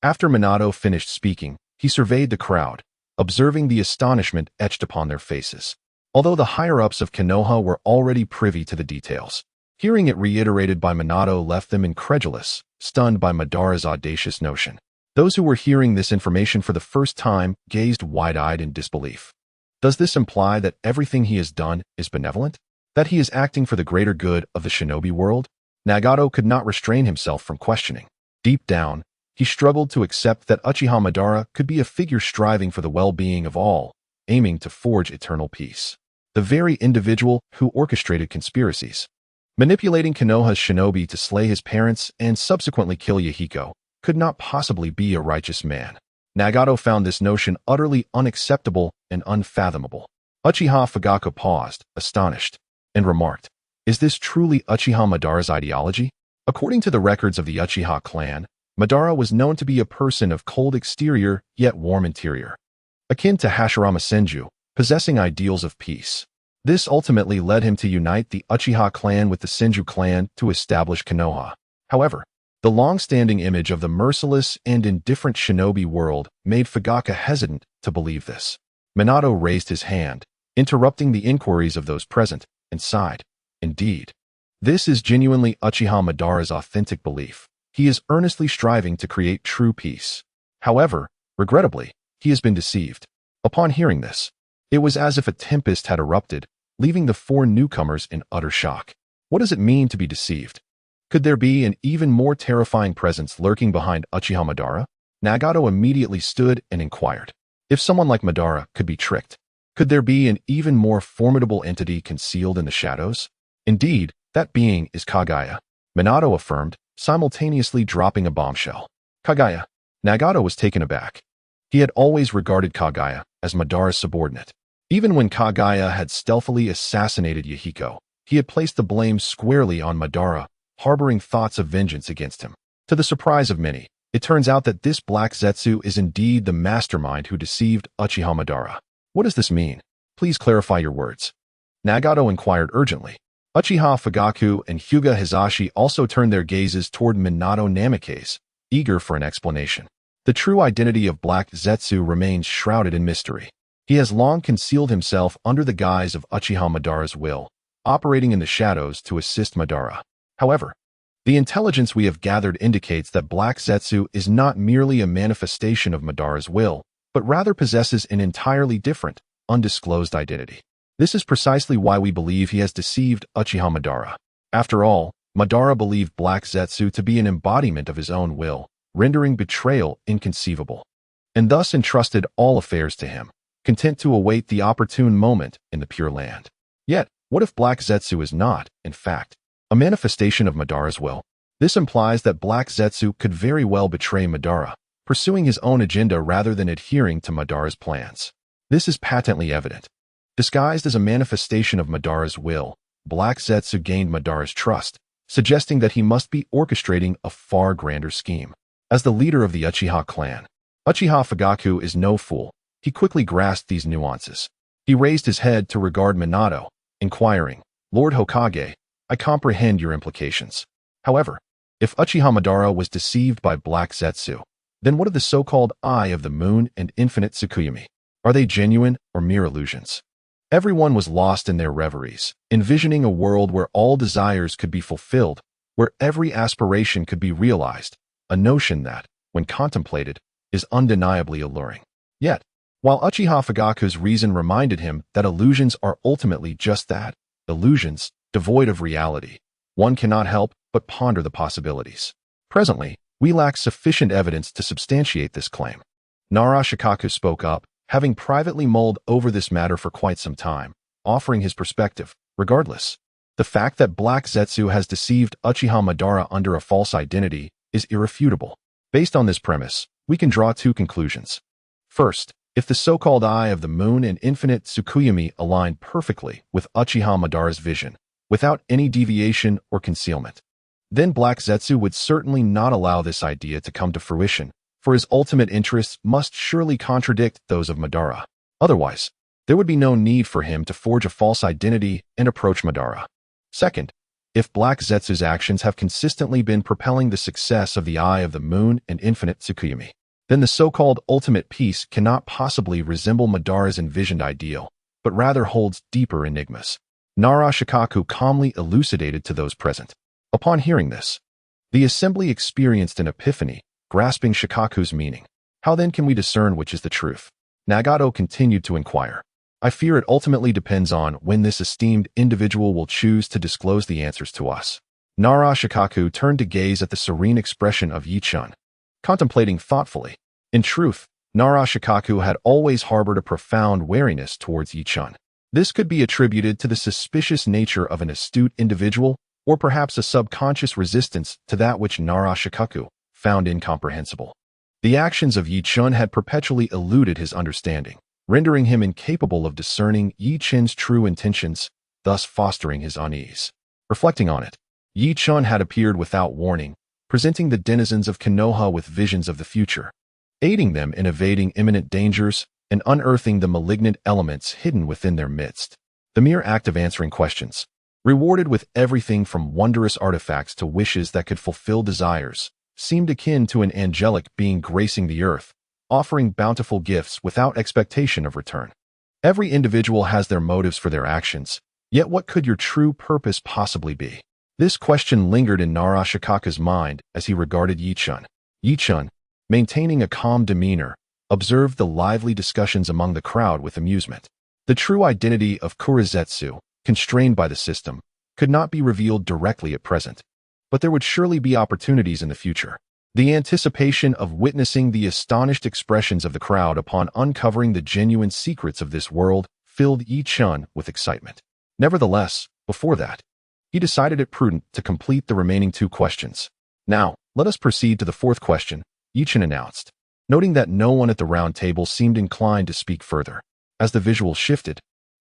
After Minato finished speaking, he surveyed the crowd, observing the astonishment etched upon their faces. Although the higher-ups of Konoha were already privy to the details, hearing it reiterated by Minato left them incredulous, stunned by Madara's audacious notion. Those who were hearing this information for the first time gazed wide-eyed in disbelief. Does this imply that everything he has done is benevolent? That he is acting for the greater good of the shinobi world? Nagato could not restrain himself from questioning. Deep down, he struggled to accept that Uchiha Madara could be a figure striving for the well-being of all, aiming to forge eternal peace. The very individual who orchestrated conspiracies, manipulating Konoha's shinobi to slay his parents and subsequently kill Yahiko, could not possibly be a righteous man. Nagato found this notion utterly unacceptable and unfathomable. Uchiha Fugaku paused, astonished, and remarked, "Is this truly Uchiha Madara's ideology?" According to the records of the Uchiha clan, Madara was known to be a person of cold exterior yet warm interior, akin to Hashirama Senju, possessing ideals of peace. This ultimately led him to unite the Uchiha clan with the Senju clan to establish Konoha. However, the long-standing image of the merciless and indifferent shinobi world made Fugaku hesitant to believe this. Minato raised his hand, interrupting the inquiries of those present, and sighed. Indeed, this is genuinely Uchiha Madara's authentic belief. He is earnestly striving to create true peace. However, regrettably, he has been deceived. Upon hearing this, it was as if a tempest had erupted, leaving the four newcomers in utter shock. What does it mean to be deceived? Could there be an even more terrifying presence lurking behind Uchiha Madara? Nagato immediately stood and inquired. If someone like Madara could be tricked, could there be an even more formidable entity concealed in the shadows? Indeed, that being is Kaguya, Minato affirmed, simultaneously dropping a bombshell. Kaguya. Nagato was taken aback. He had always regarded Kaguya as Madara's subordinate. Even when Kaguya had stealthily assassinated Yahiko, he had placed the blame squarely on Madara, harboring thoughts of vengeance against him. To the surprise of many, it turns out that this Black Zetsu is indeed the mastermind who deceived Uchiha Madara. What does this mean? Please clarify your words. Nagato inquired urgently. Uchiha Fugaku and Hyuga Hizashi also turned their gazes toward Minato Namikaze, eager for an explanation. The true identity of Black Zetsu remains shrouded in mystery. He has long concealed himself under the guise of Uchiha Madara's will, operating in the shadows to assist Madara. However, the intelligence we have gathered indicates that Black Zetsu is not merely a manifestation of Madara's will, but rather possesses an entirely different, undisclosed identity. This is precisely why we believe he has deceived Uchiha Madara. After all, Madara believed Black Zetsu to be an embodiment of his own will, rendering betrayal inconceivable, and thus entrusted all affairs to him, content to await the opportune moment in the Pure Land. Yet, what if Black Zetsu is not, in fact, a manifestation of Madara's will? This implies that Black Zetsu could very well betray Madara, pursuing his own agenda rather than adhering to Madara's plans. This is patently evident. Disguised as a manifestation of Madara's will, Black Zetsu gained Madara's trust, suggesting that he must be orchestrating a far grander scheme. As the leader of the Uchiha clan, Uchiha Fugaku is no fool. He quickly grasped these nuances. He raised his head to regard Minato, inquiring, "Lord Hokage, I comprehend your implications. However, if Uchiha Madara was deceived by Black Zetsu, then what of the so-called Eye of the Moon and Infinite Tsukuyomi? Are they genuine or mere illusions?" Everyone was lost in their reveries, envisioning a world where all desires could be fulfilled, where every aspiration could be realized, a notion that, when contemplated, is undeniably alluring. Yet, while Uchiha Fugaku's reason reminded him that illusions are ultimately just that, illusions, devoid of reality, one cannot help but ponder the possibilities. Presently, we lack sufficient evidence to substantiate this claim. Nara Shikaku spoke up, having privately mulled over this matter for quite some time, offering his perspective. Regardless, the fact that Black Zetsu has deceived Uchiha Madara under a false identity is irrefutable. Based on this premise, we can draw two conclusions. First, if the so-called Eye of the Moon and Infinite Tsukuyomi align perfectly with Uchiha Madara's vision, without any deviation or concealment, then Black Zetsu would certainly not allow this idea to come to fruition, for his ultimate interests must surely contradict those of Madara. Otherwise, there would be no need for him to forge a false identity and approach Madara. Second, If Black Zetsu's actions have consistently been propelling the success of the Eye of the Moon and Infinite Tsukuyomi, then the so-called ultimate peace cannot possibly resemble Madara's envisioned ideal, but rather holds deeper enigmas. Nara Shikaku calmly elucidated to those present. Upon hearing this, the assembly experienced an epiphany, grasping Shikaku's meaning. How then can we discern which is the truth? Nagato continued to inquire. I fear it ultimately depends on when this esteemed individual will choose to disclose the answers to us. Nara Shikaku turned to gaze at the serene expression of Yi-chun, contemplating thoughtfully. In truth, Nara Shikaku had always harbored a profound wariness towards Yi-chun. This could be attributed to the suspicious nature of an astute individual, or perhaps a subconscious resistance to that which Nara Shikaku found incomprehensible. The actions of Yi-chun had perpetually eluded his understanding, rendering him incapable of discerning Yi-chun's true intentions, thus fostering his unease. Reflecting on it, Yi-chun had appeared without warning, presenting the denizens of Konoha with visions of the future, aiding them in evading imminent dangers and unearthing the malignant elements hidden within their midst. The mere act of answering questions, rewarded with everything from wondrous artifacts to wishes that could fulfill desires, seemed akin to an angelic being gracing the earth, offering bountiful gifts without expectation of return. Every individual has their motives for their actions, yet what could your true purpose possibly be? This question lingered in Nara Shikaku's mind as he regarded Yi-chun. Yi-chun, maintaining a calm demeanor, observed the lively discussions among the crowd with amusement. The true identity of Kurizetsu, constrained by the system, could not be revealed directly at present, but there would surely be opportunities in the future. The anticipation of witnessing the astonished expressions of the crowd upon uncovering the genuine secrets of this world filled Yi-chun with excitement. Nevertheless, before that, he decided it prudent to complete the remaining 2 questions. Now, let us proceed to the 4th question, Yi-chun announced, noting that no one at the round table seemed inclined to speak further. As the visual shifted,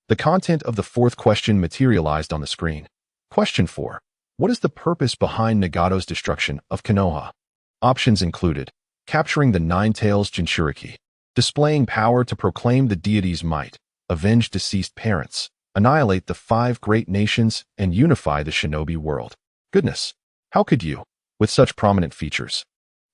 the content of the 4th question materialized on the screen. Question 4. What is the purpose behind Nagato's destruction of Konoha? Options included: capturing the 9 Tails Jinchuriki, displaying power to proclaim the deity's might, avenge deceased parents, annihilate the 5 great nations, and unify the shinobi world. Goodness, how could you, with such prominent features,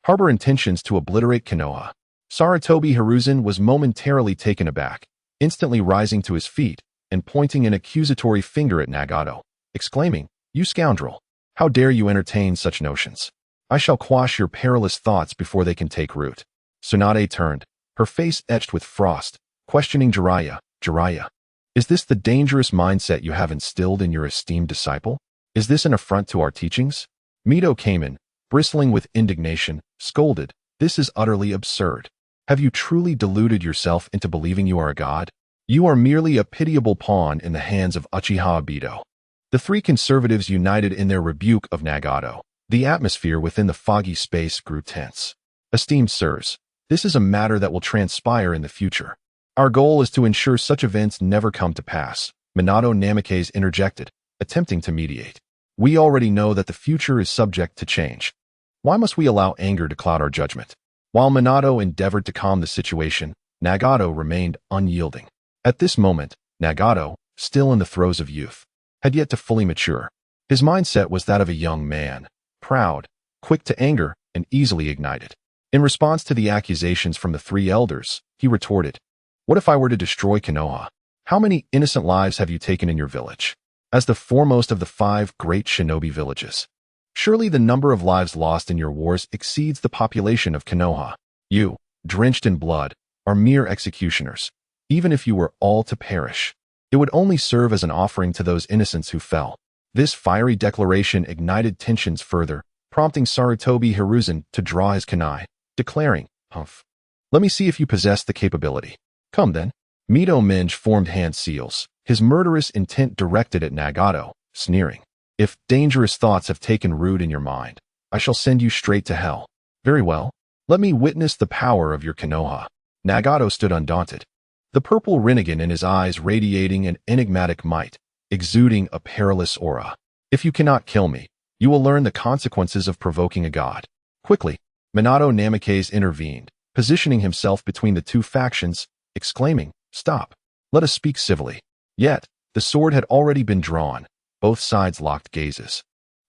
harbor intentions to obliterate Konoha? Sarutobi Hiruzen was momentarily taken aback, instantly rising to his feet and pointing an accusatory finger at Nagato, exclaiming, "You scoundrel! How dare you entertain such notions? I shall quash your perilous thoughts before they can take root." Tsunade turned, her face etched with frost, questioning Jiraiya. "Jiraiya, is this the dangerous mindset you have instilled in your esteemed disciple? Is this an affront to our teachings?" Mito came in, bristling with indignation, scolded, "This is utterly absurd. Have you truly deluded yourself into believing you are a god? You are merely a pitiable pawn in the hands of Uchiha Obito." The 3 conservatives united in their rebuke of Nagato. The atmosphere within the foggy space grew tense. "Esteemed sirs, this is a matter that will transpire in the future. Our goal is to ensure such events never come to pass," Minato Namikaze interjected, attempting to mediate. "We already know that the future is subject to change. Why must we allow anger to cloud our judgment?" While Minato endeavored to calm the situation, Nagato remained unyielding. At this moment, Nagato, still in the throes of youth, had yet to fully mature. His mindset was that of a young man, proud, quick to anger, and easily ignited. In response to the accusations from the 3 elders, he retorted, "What if I were to destroy Konoha? How many innocent lives have you taken in your village? As the foremost of the 5 great shinobi villages, surely the number of lives lost in your wars exceeds the population of Konoha. You, drenched in blood, are mere executioners. Even if you were all to perish, it would only serve as an offering to those innocents who fell." This fiery declaration ignited tensions further, prompting Sarutobi Hiruzen to draw his kunai, declaring, "Humph. Let me see if you possess the capability. Come then." Mito Minj formed hand seals, his murderous intent directed at Nagato, sneering, "If dangerous thoughts have taken root in your mind, I shall send you straight to hell." "Very well. Let me witness the power of your Konoha." Nagato stood undaunted, the purple Rinnegan in his eyes radiating an enigmatic might, exuding a perilous aura. "If you cannot kill me, you will learn the consequences of provoking a god." Quickly, Minato Namikaze intervened, positioning himself between the 2 factions, exclaiming, "Stop. Let us speak civilly." Yet, the sword had already been drawn, both sides locked gazes,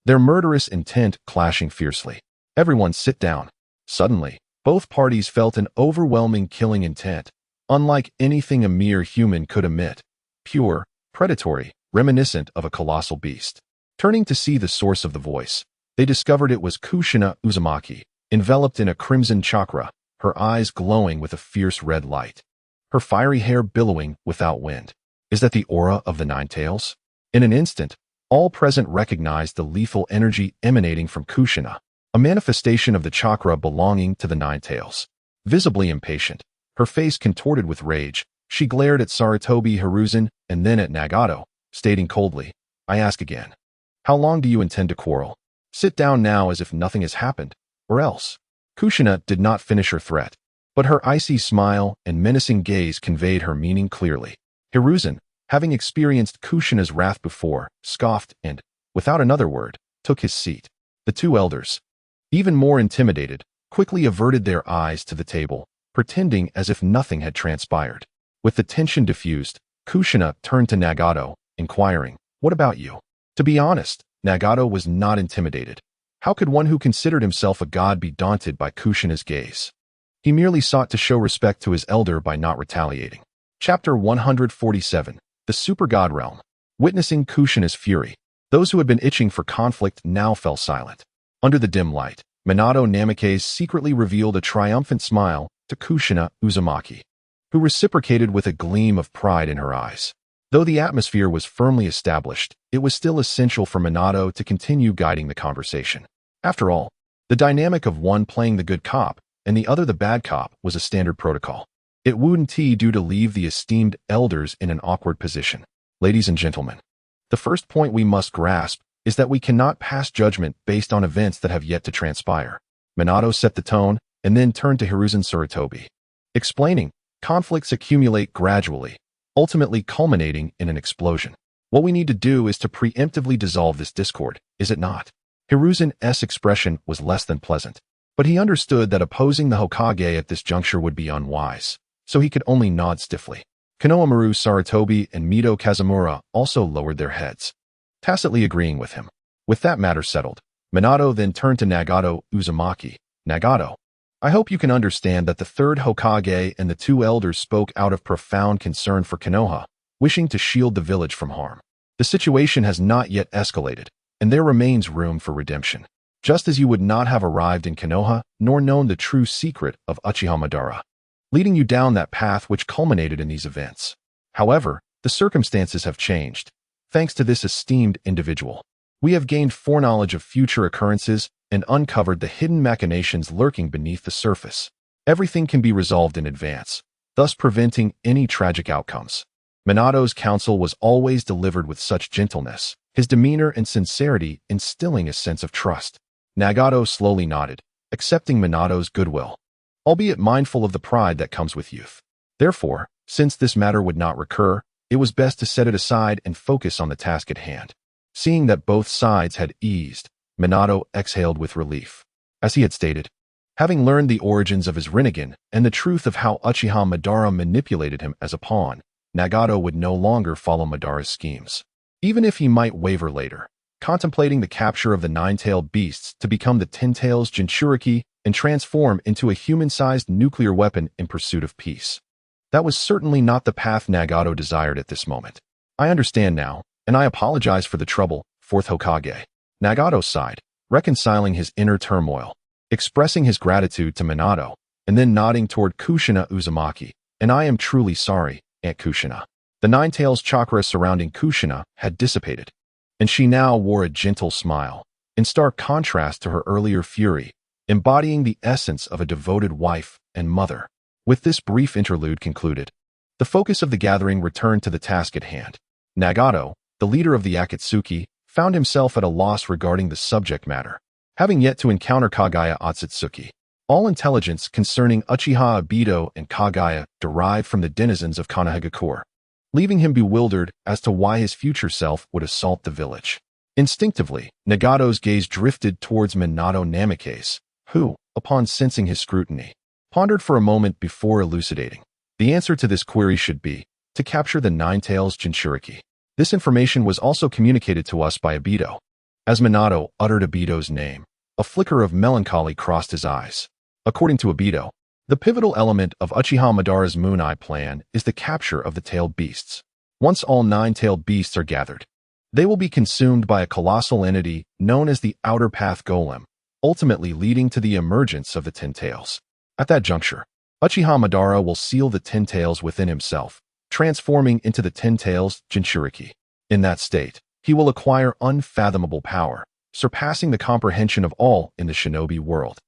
their murderous intent clashing fiercely. Everyone sit down. Suddenly, both parties felt an overwhelming killing intent, unlike anything a mere human could emit. Pure, predatory, reminiscent of a colossal beast. Turning to see the source of the voice, they discovered it was Kushina Uzumaki, enveloped in a crimson chakra, her eyes glowing with a fierce red light, her fiery hair billowing without wind. Is that the aura of the Nine Tails? In an instant, all present recognized the lethal energy emanating from Kushina, a manifestation of the chakra belonging to the Nine Tails. Visibly impatient, her face contorted with rage, she glared at Sarutobi Hiruzen and then at Nagato, stating coldly, "I ask again. How long do you intend to quarrel? Sit down now as if nothing has happened, or else." Kushina did not finish her threat, but her icy smile and menacing gaze conveyed her meaning clearly. Hiruzen, having experienced Kushina's wrath before, scoffed and, without another word, took his seat. The two elders, even more intimidated, quickly averted their eyes to the table, pretending as if nothing had transpired. With the tension diffused, Kushina turned to Nagato, inquiring, "What about you?" To be honest, Nagato was not intimidated. How could one who considered himself a god be daunted by Kushina's gaze? He merely sought to show respect to his elder by not retaliating. Chapter 147, The Super God Realm. Witnessing Kushina's fury, those who had been itching for conflict now fell silent. Under the dim light, Minato Namikaze secretly revealed a triumphant smile to Kushina Uzumaki, who reciprocated with a gleam of pride in her eyes. Though the atmosphere was firmly established, it was still essential for Minato to continue guiding the conversation. After all, the dynamic of one playing the good cop and the other the bad cop was a standard protocol. It wouldn't do to leave the esteemed elders in an awkward position. Ladies and gentlemen, the first point we must grasp is that we cannot pass judgment based on events that have yet to transpire. Minato set the tone and then turned to Hiruzen Sarutobi, explaining, conflicts accumulate gradually, ultimately culminating in an explosion. What we need to do is to preemptively dissolve this discord, is it not? Hiruzen's expression was less than pleasant, but he understood that opposing the Hokage at this juncture would be unwise, so he could only nod stiffly. Konohamaru Sarutobi and Mito Kazumura also lowered their heads, tacitly agreeing with him. With that matter settled, Minato then turned to Nagato Uzumaki. "Nagato, I hope you can understand that the third Hokage and the two elders spoke out of profound concern for Konoha, wishing to shield the village from harm. The situation has not yet escalated, and there remains room for redemption. Just as you would not have arrived in Konoha, nor known the true secret of Uchiha Madara, leading you down that path which culminated in these events. However, the circumstances have changed. Thanks to this esteemed individual, we have gained foreknowledge of future occurrences and uncovered the hidden machinations lurking beneath the surface. Everything can be resolved in advance, thus preventing any tragic outcomes." Minato's counsel was always delivered with such gentleness, his demeanor and sincerity instilling a sense of trust. Nagato slowly nodded, accepting Minato's goodwill, albeit mindful of the pride that comes with youth. Therefore, since this matter would not recur, it was best to set it aside and focus on the task at hand. Seeing that both sides had eased, Minato exhaled with relief. As he had stated, having learned the origins of his Rinnegan and the truth of how Uchiha Madara manipulated him as a pawn, Nagato would no longer follow Madara's schemes. Even if he might waver later, contemplating the capture of the nine-tailed beasts to become the ten-tails Jinchuriki and transform into a human-sized nuclear weapon in pursuit of peace. That was certainly not the path Nagato desired at this moment. "I understand now, and I apologize for the trouble, Fourth Hokage." Nagato sighed, reconciling his inner turmoil, expressing his gratitude to Minato, and then nodding toward Kushina Uzumaki. "And I am truly sorry, Aunt Kushina." The nine-tails chakra surrounding Kushina had dissipated, and she now wore a gentle smile, in stark contrast to her earlier fury, embodying the essence of a devoted wife and mother. With this brief interlude concluded, the focus of the gathering returned to the task at hand. Nagato, the leader of the Akatsuki, found himself at a loss regarding the subject matter, having yet to encounter Kagaya Otsutsuki. All intelligence concerning Uchiha Obito and Kagaya derived from the denizens of Konohagakure, leaving him bewildered as to why his future self would assault the village. Instinctively, Nagato's gaze drifted towards Minato Namikaze, who, upon sensing his scrutiny, pondered for a moment before elucidating. The answer to this query should be, to capture the nine-tails Jinchuriki. This information was also communicated to us by Obito. As Minato uttered Obito's name, a flicker of melancholy crossed his eyes. According to Obito, the pivotal element of Uchiha Madara's Moon Eye plan is the capture of the tailed beasts. Once all 9 tailed beasts are gathered, they will be consumed by a colossal entity known as the Outer Path Golem, ultimately leading to the emergence of the 10 tails. At that juncture, Uchiha Madara will seal the 10 tails within himself, transforming into the 10 tails Jinchuriki. In that state, he will acquire unfathomable power, surpassing the comprehension of all in the shinobi world,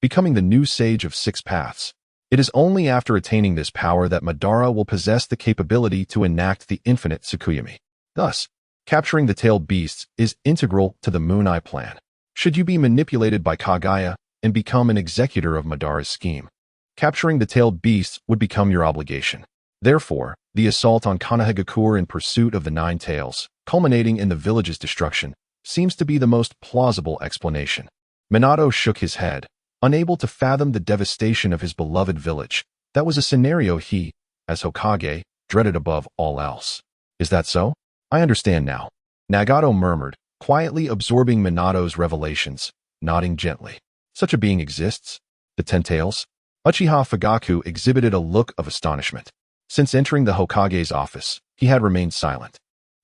becoming the new sage of 6 paths. It is only after attaining this power that Madara will possess the capability to enact the infinite Tsukuyomi. Thus, capturing the tailed beasts is integral to the Moon Eye plan. Should you be manipulated by Kaguya and become an executor of Madara's scheme, capturing the tailed beasts would become your obligation. Therefore, the assault on Konoha in pursuit of the 9 tails, culminating in the village's destruction, seems to be the most plausible explanation. Minato shook his head, unable to fathom the devastation of his beloved village. That was a scenario he, as Hokage, dreaded above all else. Is that so? I understand now. Nagato murmured, quietly absorbing Minato's revelations, nodding gently. Such a being exists? The 10 tails? Uchiha Fugaku exhibited a look of astonishment. Since entering the Hokage's office, he had remained silent.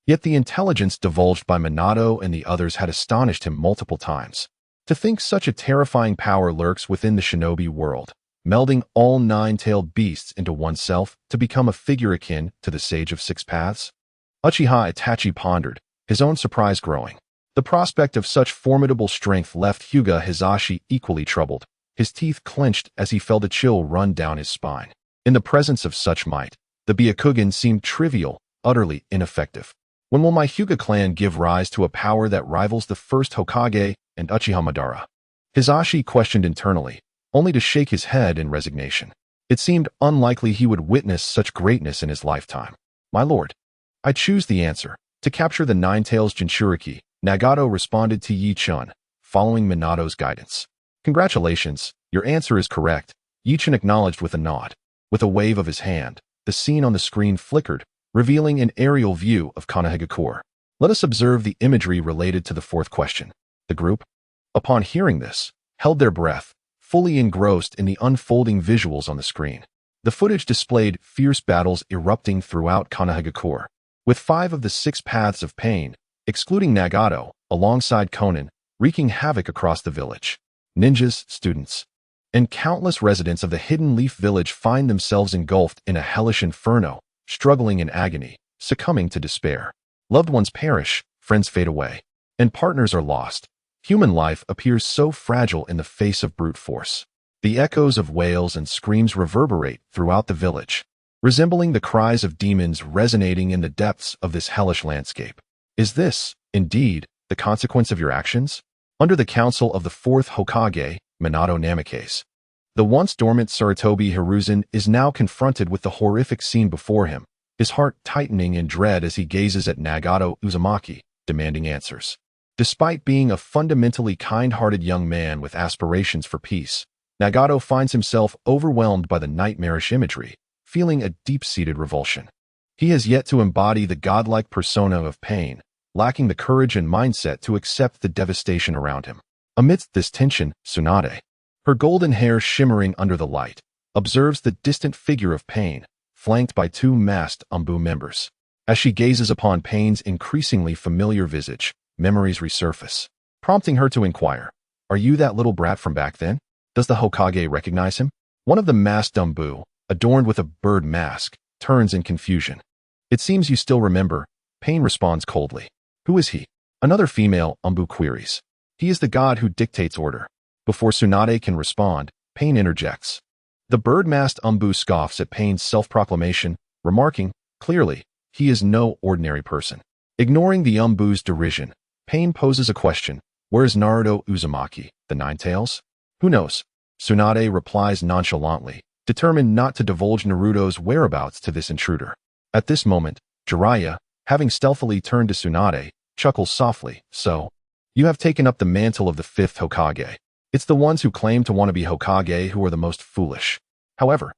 Yet the intelligence divulged by Minato and the others had astonished him multiple times. To think such a terrifying power lurks within the shinobi world, melding all 9-tailed beasts into oneself to become a figure akin to the Sage of 6 Paths? Uchiha Itachi pondered, his own surprise growing. The prospect of such formidable strength left Hyuga Hizashi equally troubled. His teeth clenched as he felt a chill run down his spine. In the presence of such might, the Byakugan seemed trivial, utterly ineffective. When will my Hyuga clan give rise to a power that rivals the first Hokage and Uchiha Madara? Hizashi questioned internally, only to shake his head in resignation. It seemed unlikely he would witness such greatness in his lifetime. My lord, I choose the answer. To capture the 9 tails Jinchuriki, Nagato responded to Yi-chun, following Minato's guidance. Congratulations, your answer is correct, Yi-chun acknowledged with a nod. With a wave of his hand, the scene on the screen flickered, revealing an aerial view of Konoha. Let us observe the imagery related to the 4th question. The group, upon hearing this, held their breath, fully engrossed in the unfolding visuals on the screen. The footage displayed fierce battles erupting throughout Konoha, with 5 of the 6 paths of pain, excluding Nagato, alongside Konan, wreaking havoc across the village. Ninjas, students, and countless residents of the Hidden Leaf Village find themselves engulfed in a hellish inferno, struggling in agony, succumbing to despair. Loved ones perish, friends fade away, and partners are lost. Human life appears so fragile in the face of brute force. The echoes of wails and screams reverberate throughout the village, resembling the cries of demons resonating in the depths of this hellish landscape. Is this, indeed, the consequence of your actions? Under the counsel of the 4th Hokage, Minato Namikaze, the once dormant Sarutobi Hiruzen is now confronted with the horrific scene before him, his heart tightening in dread as he gazes at Nagato Uzumaki, demanding answers. Despite being a fundamentally kind-hearted young man with aspirations for peace, Nagato finds himself overwhelmed by the nightmarish imagery, feeling a deep-seated revulsion. He has yet to embody the godlike persona of pain, lacking the courage and mindset to accept the devastation around him. Amidst this tension, Tsunade, her golden hair shimmering under the light, observes the distant figure of Pain, flanked by 2 masked Umbu members. As she gazes upon Pain's increasingly familiar visage, memories resurface, prompting her to inquire, "Are you that little brat from back then?" Does the Hokage recognize him? One of the masked Umbu, adorned with a bird mask, turns in confusion. "It seems you still remember," Pain responds coldly. "Who is he?" Another female Umbu queries. "He is the god who dictates order." Before Tsunade can respond, Pain interjects. The bird-masked Umbu scoffs at Pain's self-proclamation, remarking, clearly, he is no ordinary person. Ignoring the Umbu's derision, Pain poses a question. Where is Naruto Uzumaki, the 9 tails? Who knows? Tsunade replies nonchalantly, determined not to divulge Naruto's whereabouts to this intruder. At this moment, Jiraiya, having stealthily turned to Tsunade, chuckles softly. "So, you have taken up the mantle of the 5th Hokage. It's the ones who claim to want to be Hokage who are the most foolish." However,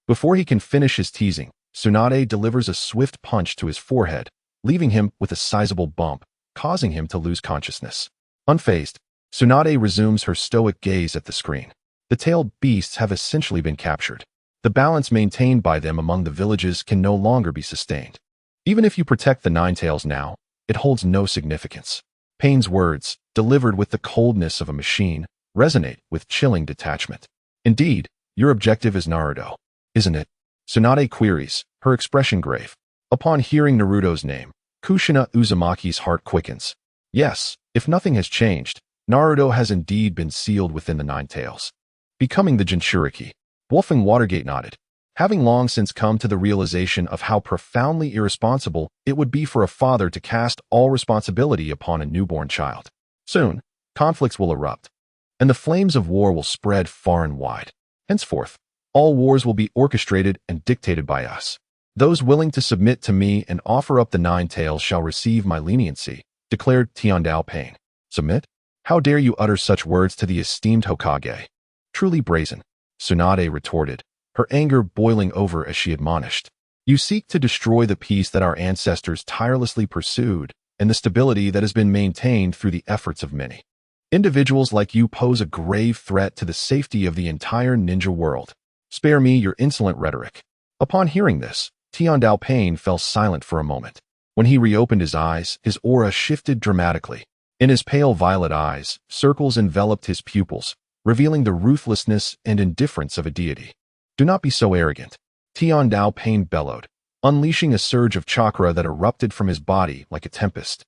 before he can finish his teasing, Tsunade delivers a swift punch to his forehead, leaving him with a sizable bump, causing him to lose consciousness. Unfazed, Tsunade resumes her stoic gaze at the screen. The tailed beasts have essentially been captured. The balance maintained by them among the villages can no longer be sustained. Even if you protect the Nine Tails now, it holds no significance. Pain's words, delivered with the coldness of a machine, resonate with chilling detachment. Indeed, your objective is Naruto, isn't it? Tsunade queries, her expression grave. Upon hearing Naruto's name, Kushina Uzumaki's heart quickens. Yes, if nothing has changed, Naruto has indeed been sealed within the Nine Tails. Becoming the Jinchuriki. Wolfing Watergate nodded, having long since come to the realization of how profoundly irresponsible it would be for a father to cast all responsibility upon a newborn child. Soon, conflicts will erupt, and the flames of war will spread far and wide. Henceforth, all wars will be orchestrated and dictated by us. Those willing to submit to me and offer up the Nine Tails shall receive my leniency, declared Tiandao Pain. Submit? How dare you utter such words to the esteemed Hokage? Truly brazen, Tsunade retorted, her anger boiling over as she admonished. You seek to destroy the peace that our ancestors tirelessly pursued and the stability that has been maintained through the efforts of many. Individuals like you pose a grave threat to the safety of the entire ninja world. Spare me your insolent rhetoric. Upon hearing this, Tiandao Pain fell silent for a moment. When he reopened his eyes, his aura shifted dramatically. In his pale violet eyes, circles enveloped his pupils, revealing the ruthlessness and indifference of a deity. Do not be so arrogant, Tiandao Pain bellowed, unleashing a surge of chakra that erupted from his body like a tempest,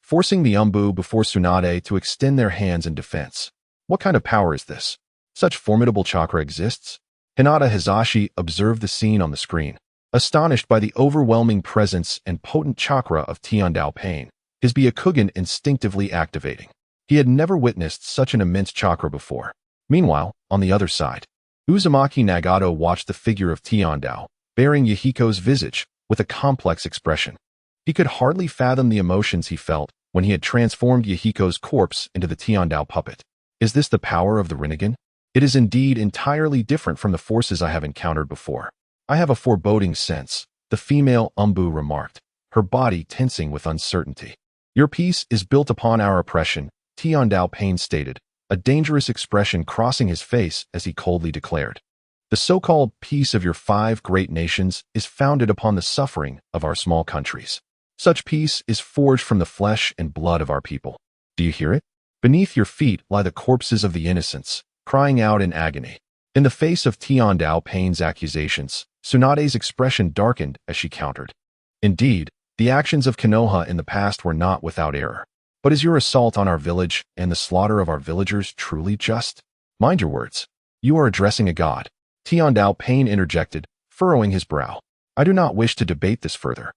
forcing the Umbu before Tsunade to extend their hands in defense. What kind of power is this? Such formidable chakra exists? Hinata Hizashi observed the scene on the screen, astonished by the overwhelming presence and potent chakra of Tiandao Pain, his Byakugan instinctively activating. He had never witnessed such an immense chakra before. Meanwhile, on the other side, Uzumaki Nagato watched the figure of Tiandao, bearing Yahiko's visage, with a complex expression. He could hardly fathom the emotions he felt when he had transformed Yahiko's corpse into the Tiandao puppet. Is this the power of the Rinnegan? It is indeed entirely different from the forces I have encountered before. I have a foreboding sense, the female Umbu remarked, her body tensing with uncertainty. Your peace is built upon our oppression, Tiandao Pain stated, a dangerous expression crossing his face as he coldly declared. The so-called peace of your 5 great nations is founded upon the suffering of our small countries. Such peace is forged from the flesh and blood of our people. Do you hear it? Beneath your feet lie the corpses of the innocents, crying out in agony. In the face of Tiandao Pain's accusations, Tsunade's expression darkened as she countered. Indeed, the actions of Konoha in the past were not without error. But is your assault on our village and the slaughter of our villagers truly just? Mind your words. You are addressing a god. Tiandao Pain interjected, furrowing his brow. I do not wish to debate this further.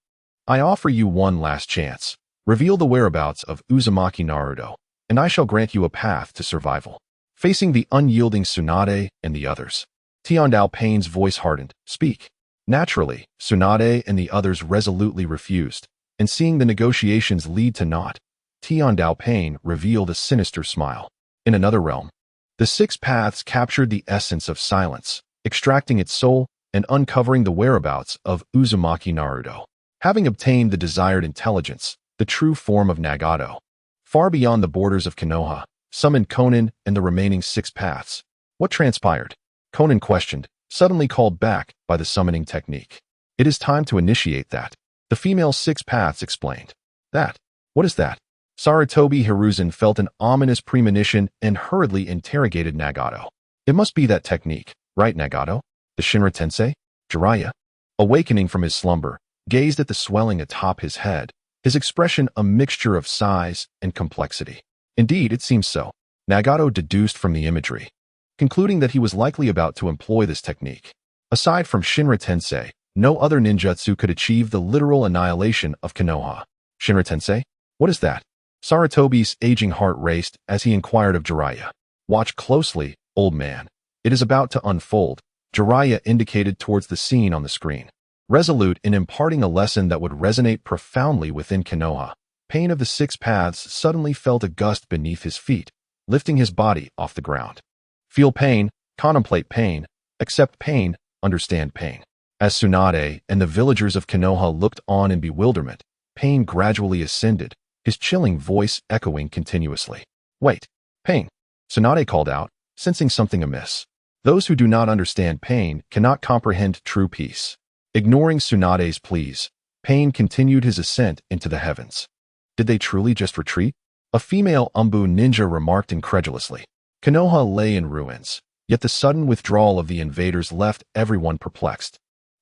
I offer you one last chance. Reveal the whereabouts of Uzumaki Naruto, and I shall grant you a path to survival. Facing the unyielding Tsunade and the others, Tiandao Pain's voice hardened. Speak. Naturally, Tsunade and the others resolutely refused, and seeing the negotiations lead to naught, Tiandao Pain revealed a sinister smile. In another realm, the 6 paths captured the essence of silence, extracting its soul and uncovering the whereabouts of Uzumaki Naruto. Having obtained the desired intelligence, the true form of Nagato, far beyond the borders of Konoha, summoned Konan and the remaining 6 paths. What transpired? Konan questioned, suddenly called back by the summoning technique. It is time to initiate that. The female 6 paths explained. That? What is that? Sarutobi Hiruzen felt an ominous premonition and hurriedly interrogated Nagato. It must be that technique, right, Nagato? The Shinra Tensei? Jiraiya, awakening from his slumber, gazed at the swelling atop his head, his expression a mixture of size and complexity. Indeed, it seems so. Nagato deduced from the imagery, concluding that he was likely about to employ this technique. Aside from Shinra Tensei, no other ninjutsu could achieve the literal annihilation of Konoha. Shinra Tensei? What is that? Sarutobi's aging heart raced as he inquired of Jiraiya. Watch closely, old man. It is about to unfold, Jiraiya indicated towards the scene on the screen. Resolute in imparting a lesson that would resonate profoundly within Konoha, Pain of the 6 paths suddenly felt a gust beneath his feet, lifting his body off the ground. Feel pain, contemplate pain, accept pain, understand pain. As Tsunade and the villagers of Konoha looked on in bewilderment, Pain gradually ascended, his chilling voice echoing continuously. "Wait, Pain," Tsunade called out, sensing something amiss. Those who do not understand pain cannot comprehend true peace. Ignoring Tsunade's pleas, Pain continued his ascent into the heavens. Did they truly just retreat? A female Umbu ninja remarked incredulously. Konoha lay in ruins, yet the sudden withdrawal of the invaders left everyone perplexed.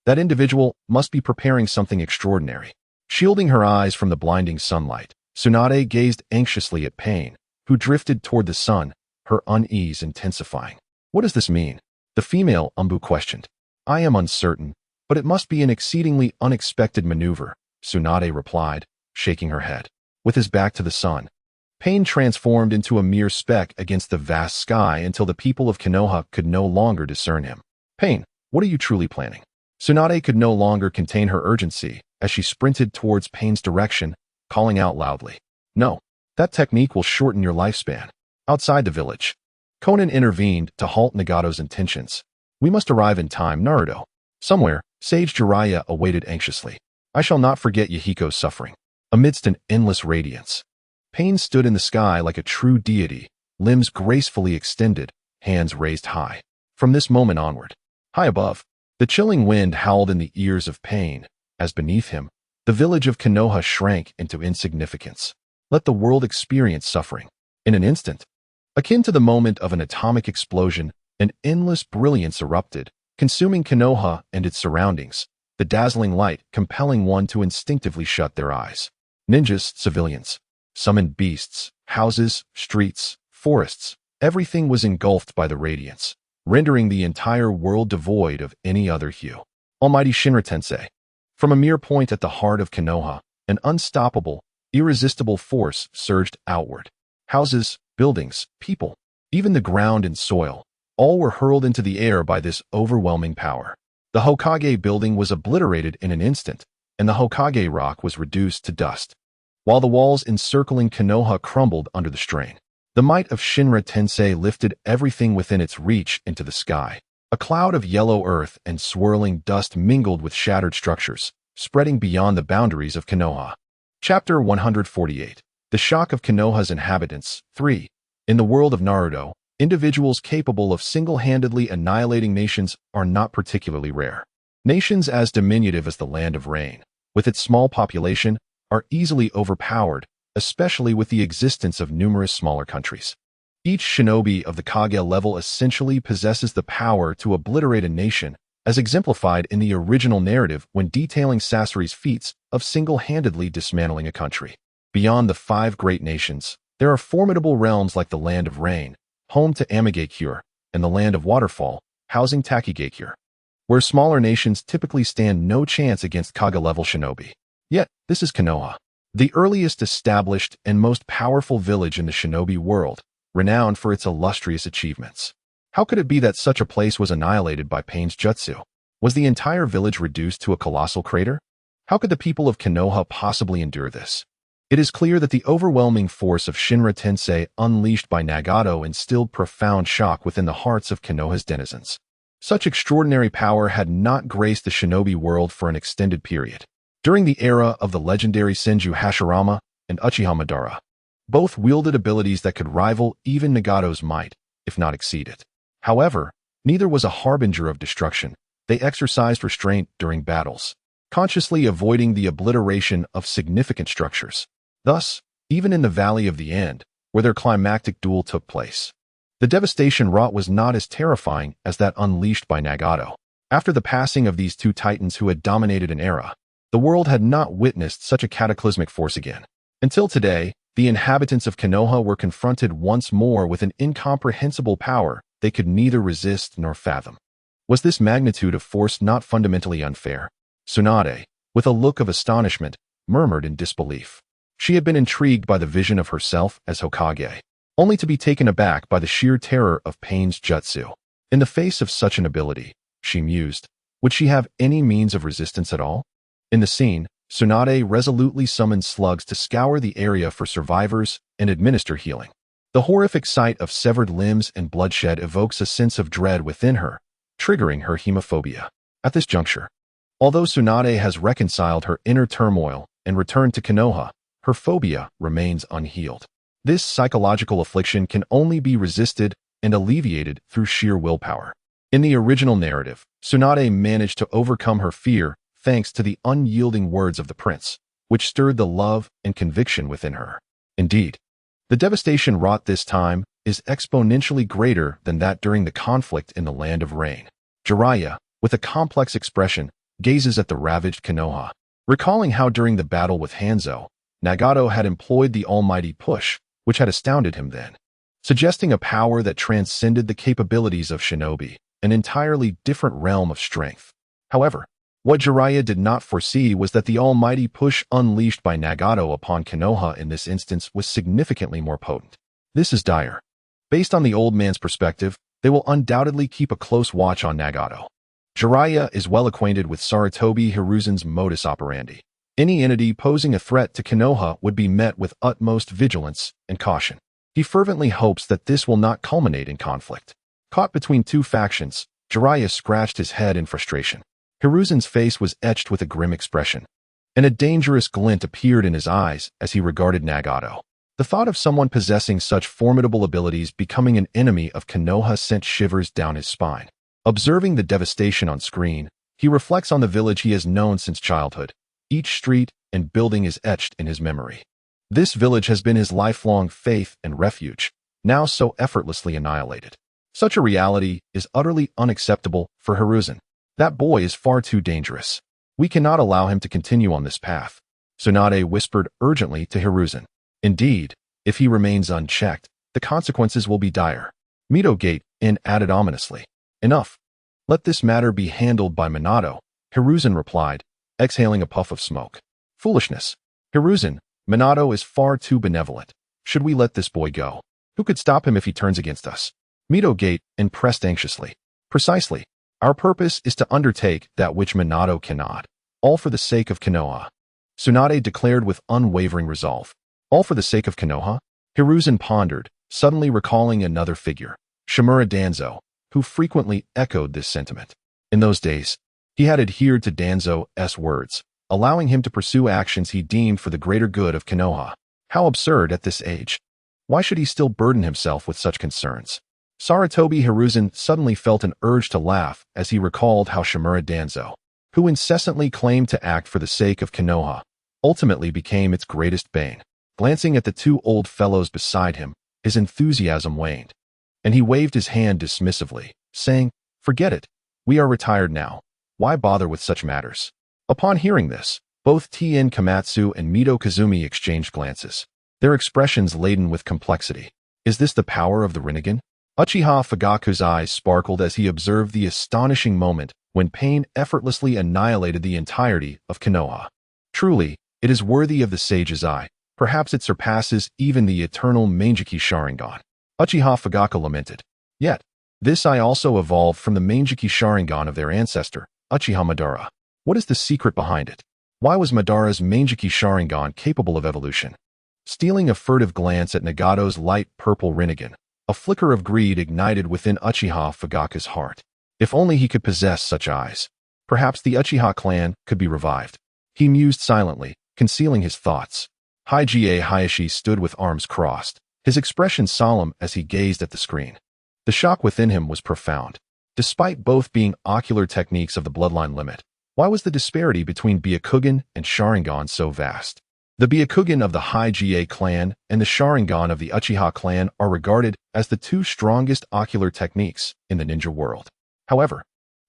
That individual must be preparing something extraordinary. Shielding her eyes from the blinding sunlight, Tsunade gazed anxiously at Pain, who drifted toward the sun, her unease intensifying. "What does this mean?" the female Umbu questioned. "I am uncertain, but it must be an exceedingly unexpected maneuver," Tsunade replied, shaking her head. With his back to the sun, Pain transformed into a mere speck against the vast sky until the people of Konoha could no longer discern him. "Pain, what are you truly planning?" Tsunade could no longer contain her urgency as she sprinted towards Pain's direction, calling out loudly. "No, that technique will shorten your lifespan." Outside the village, Konan intervened to halt Nagato's intentions. "We must arrive in time, Naruto." Somewhere, Sage Jiraiya awaited anxiously. "I shall not forget Yahiko's suffering." Amidst an endless radiance, Pain stood in the sky like a true deity, limbs gracefully extended, hands raised high. From this moment onward, high above, the chilling wind howled in the ears of Pain, as beneath him, the village of Konoha shrank into insignificance. Let the world experience suffering. In an instant, akin to the moment of an atomic explosion, an endless brilliance erupted, consuming Konoha and its surroundings, the dazzling light compelling one to instinctively shut their eyes. Ninjas, civilians, summoned beasts, houses, streets, forests, everything was engulfed by the radiance, rendering the entire world devoid of any other hue. Almighty Shinra Tensei. From a mere point at the heart of Konoha, an unstoppable, irresistible force surged outward. Houses, buildings, people, even the ground and soil, all were hurled into the air by this overwhelming power. The Hokage building was obliterated in an instant, and the Hokage rock was reduced to dust, while the walls encircling Konoha crumbled under the strain. The might of Shinra Tensei lifted everything within its reach into the sky. A cloud of yellow earth and swirling dust mingled with shattered structures, spreading beyond the boundaries of Konoha. Chapter 148. The Shock of Konoha's Inhabitants. 3. In the world of Naruto, individuals capable of single-handedly annihilating nations are not particularly rare. Nations as diminutive as the Land of Rain, with its small population, are easily overpowered, especially with the existence of numerous smaller countries. Each shinobi of the Kage level essentially possesses the power to obliterate a nation, as exemplified in the original narrative when detailing Sasori's feats of single-handedly dismantling a country. Beyond the 5 great nations, there are formidable realms like the Land of Rain, home to Amigakure, and the Land of Waterfall, housing Takigakure, where smaller nations typically stand no chance against Kage-level shinobi. Yet, this is Konoha, the earliest established and most powerful village in the shinobi world, renowned for its illustrious achievements. How could it be that such a place was annihilated by Pain's jutsu? Was the entire village reduced to a colossal crater? How could the people of Konoha possibly endure this? It is clear that the overwhelming force of Shinra Tensei unleashed by Nagato instilled profound shock within the hearts of Konoha's denizens. Such extraordinary power had not graced the shinobi world for an extended period. During the era of the legendary Senju Hashirama and Uchiha Madara, both wielded abilities that could rival even Nagato's might, if not exceed it. However, neither was a harbinger of destruction. They exercised restraint during battles, consciously avoiding the obliteration of significant structures. Thus, even in the Valley of the End, where their climactic duel took place, the devastation wrought was not as terrifying as that unleashed by Nagato. After the passing of these two titans who had dominated an era, the world had not witnessed such a cataclysmic force again. Until today, the inhabitants of Konoha were confronted once more with an incomprehensible power they could neither resist nor fathom. Was this magnitude of force not fundamentally unfair? Tsunade, with a look of astonishment, murmured in disbelief. She had been intrigued by the vision of herself as Hokage, only to be taken aback by the sheer terror of Pain's jutsu. In the face of such an ability, she mused, would she have any means of resistance at all? In the scene, Tsunade resolutely summoned slugs to scour the area for survivors and administer healing. The horrific sight of severed limbs and bloodshed evokes a sense of dread within her, triggering her hemophobia. At this juncture, although Tsunade has reconciled her inner turmoil and returned to Konoha, her phobia remains unhealed. This psychological affliction can only be resisted and alleviated through sheer willpower. In the original narrative, Tsunade managed to overcome her fear thanks to the unyielding words of the prince, which stirred the love and conviction within her. Indeed, the devastation wrought this time is exponentially greater than that during the conflict in the Land of Rain. Jiraiya, with a complex expression, gazes at the ravaged Konoha, recalling how during the battle with Hanzo, Nagato had employed the almighty push, which had astounded him then, suggesting a power that transcended the capabilities of shinobi, an entirely different realm of strength. However, what Jiraiya did not foresee was that the almighty push unleashed by Nagato upon Konoha in this instance was significantly more potent. This is dire. Based on the old man's perspective, they will undoubtedly keep a close watch on Nagato. Jiraiya is well acquainted with Sarutobi Hiruzen's modus operandi. Any entity posing a threat to Konoha would be met with utmost vigilance and caution. He fervently hopes that this will not culminate in conflict. Caught between two factions, Jiraiya scratched his head in frustration. Hiruzen's face was etched with a grim expression, and a dangerous glint appeared in his eyes as he regarded Nagato. The thought of someone possessing such formidable abilities becoming an enemy of Konoha sent shivers down his spine. Observing the devastation on screen, he reflects on the village he has known since childhood. Each street and building is etched in his memory. This village has been his lifelong faith and refuge, now so effortlessly annihilated. Such a reality is utterly unacceptable for Hiruzen. That boy is far too dangerous. We cannot allow him to continue on this path. Tsunade whispered urgently to Hiruzen. Indeed, if he remains unchecked, the consequences will be dire. Mito Gate in added ominously. Enough. Let this matter be handled by Minato, Hiruzen replied, exhaling a puff of smoke. Foolishness. Hiruzen, Minato is far too benevolent. Should we let this boy go? Who could stop him if he turns against us? Mito Gate pressed anxiously. Precisely. Our purpose is to undertake that which Minato cannot. All for the sake of Konoha. Tsunade declared with unwavering resolve. All for the sake of Konoha? Hiruzen pondered, suddenly recalling another figure, Shimura Danzo, who frequently echoed this sentiment. In those days, he had adhered to Danzo's words, allowing him to pursue actions he deemed for the greater good of Konoha. How absurd at this age. Why should he still burden himself with such concerns? Sarutobi Hiruzen suddenly felt an urge to laugh as he recalled how Shimura Danzo, who incessantly claimed to act for the sake of Konoha, ultimately became its greatest bane. Glancing at the two old fellows beside him, his enthusiasm waned, and he waved his hand dismissively, saying, "Forget it. We are retired now. Why bother with such matters?" Upon hearing this, both Tien Komatsu and Mito Kazumi exchanged glances, their expressions laden with complexity. Is this the power of the Rinnegan? Uchiha Fugaku's eyes sparkled as he observed the astonishing moment when pain effortlessly annihilated the entirety of Konoha. Truly, it is worthy of the sage's eye. Perhaps it surpasses even the eternal Manjiki Sharingan. Uchiha Fugaku lamented. Yet, this eye also evolved from the Manjiki Sharingan of their ancestor, Uchiha Madara. What is the secret behind it? Why was Madara's Manjiki Sharingan capable of evolution? Stealing a furtive glance at Nagato's light purple Rinnegan, a flicker of greed ignited within Uchiha Fugaku's heart. If only he could possess such eyes. Perhaps the Uchiha clan could be revived. He mused silently, concealing his thoughts. Hige Hayashi stood with arms crossed, his expression solemn as he gazed at the screen. The shock within him was profound. Despite both being ocular techniques of the bloodline limit, why was the disparity between Byakugan and Sharingan so vast? The Byakugan of the Hige clan and the Sharingan of the Uchiha clan are regarded as the two strongest ocular techniques in the ninja world. However,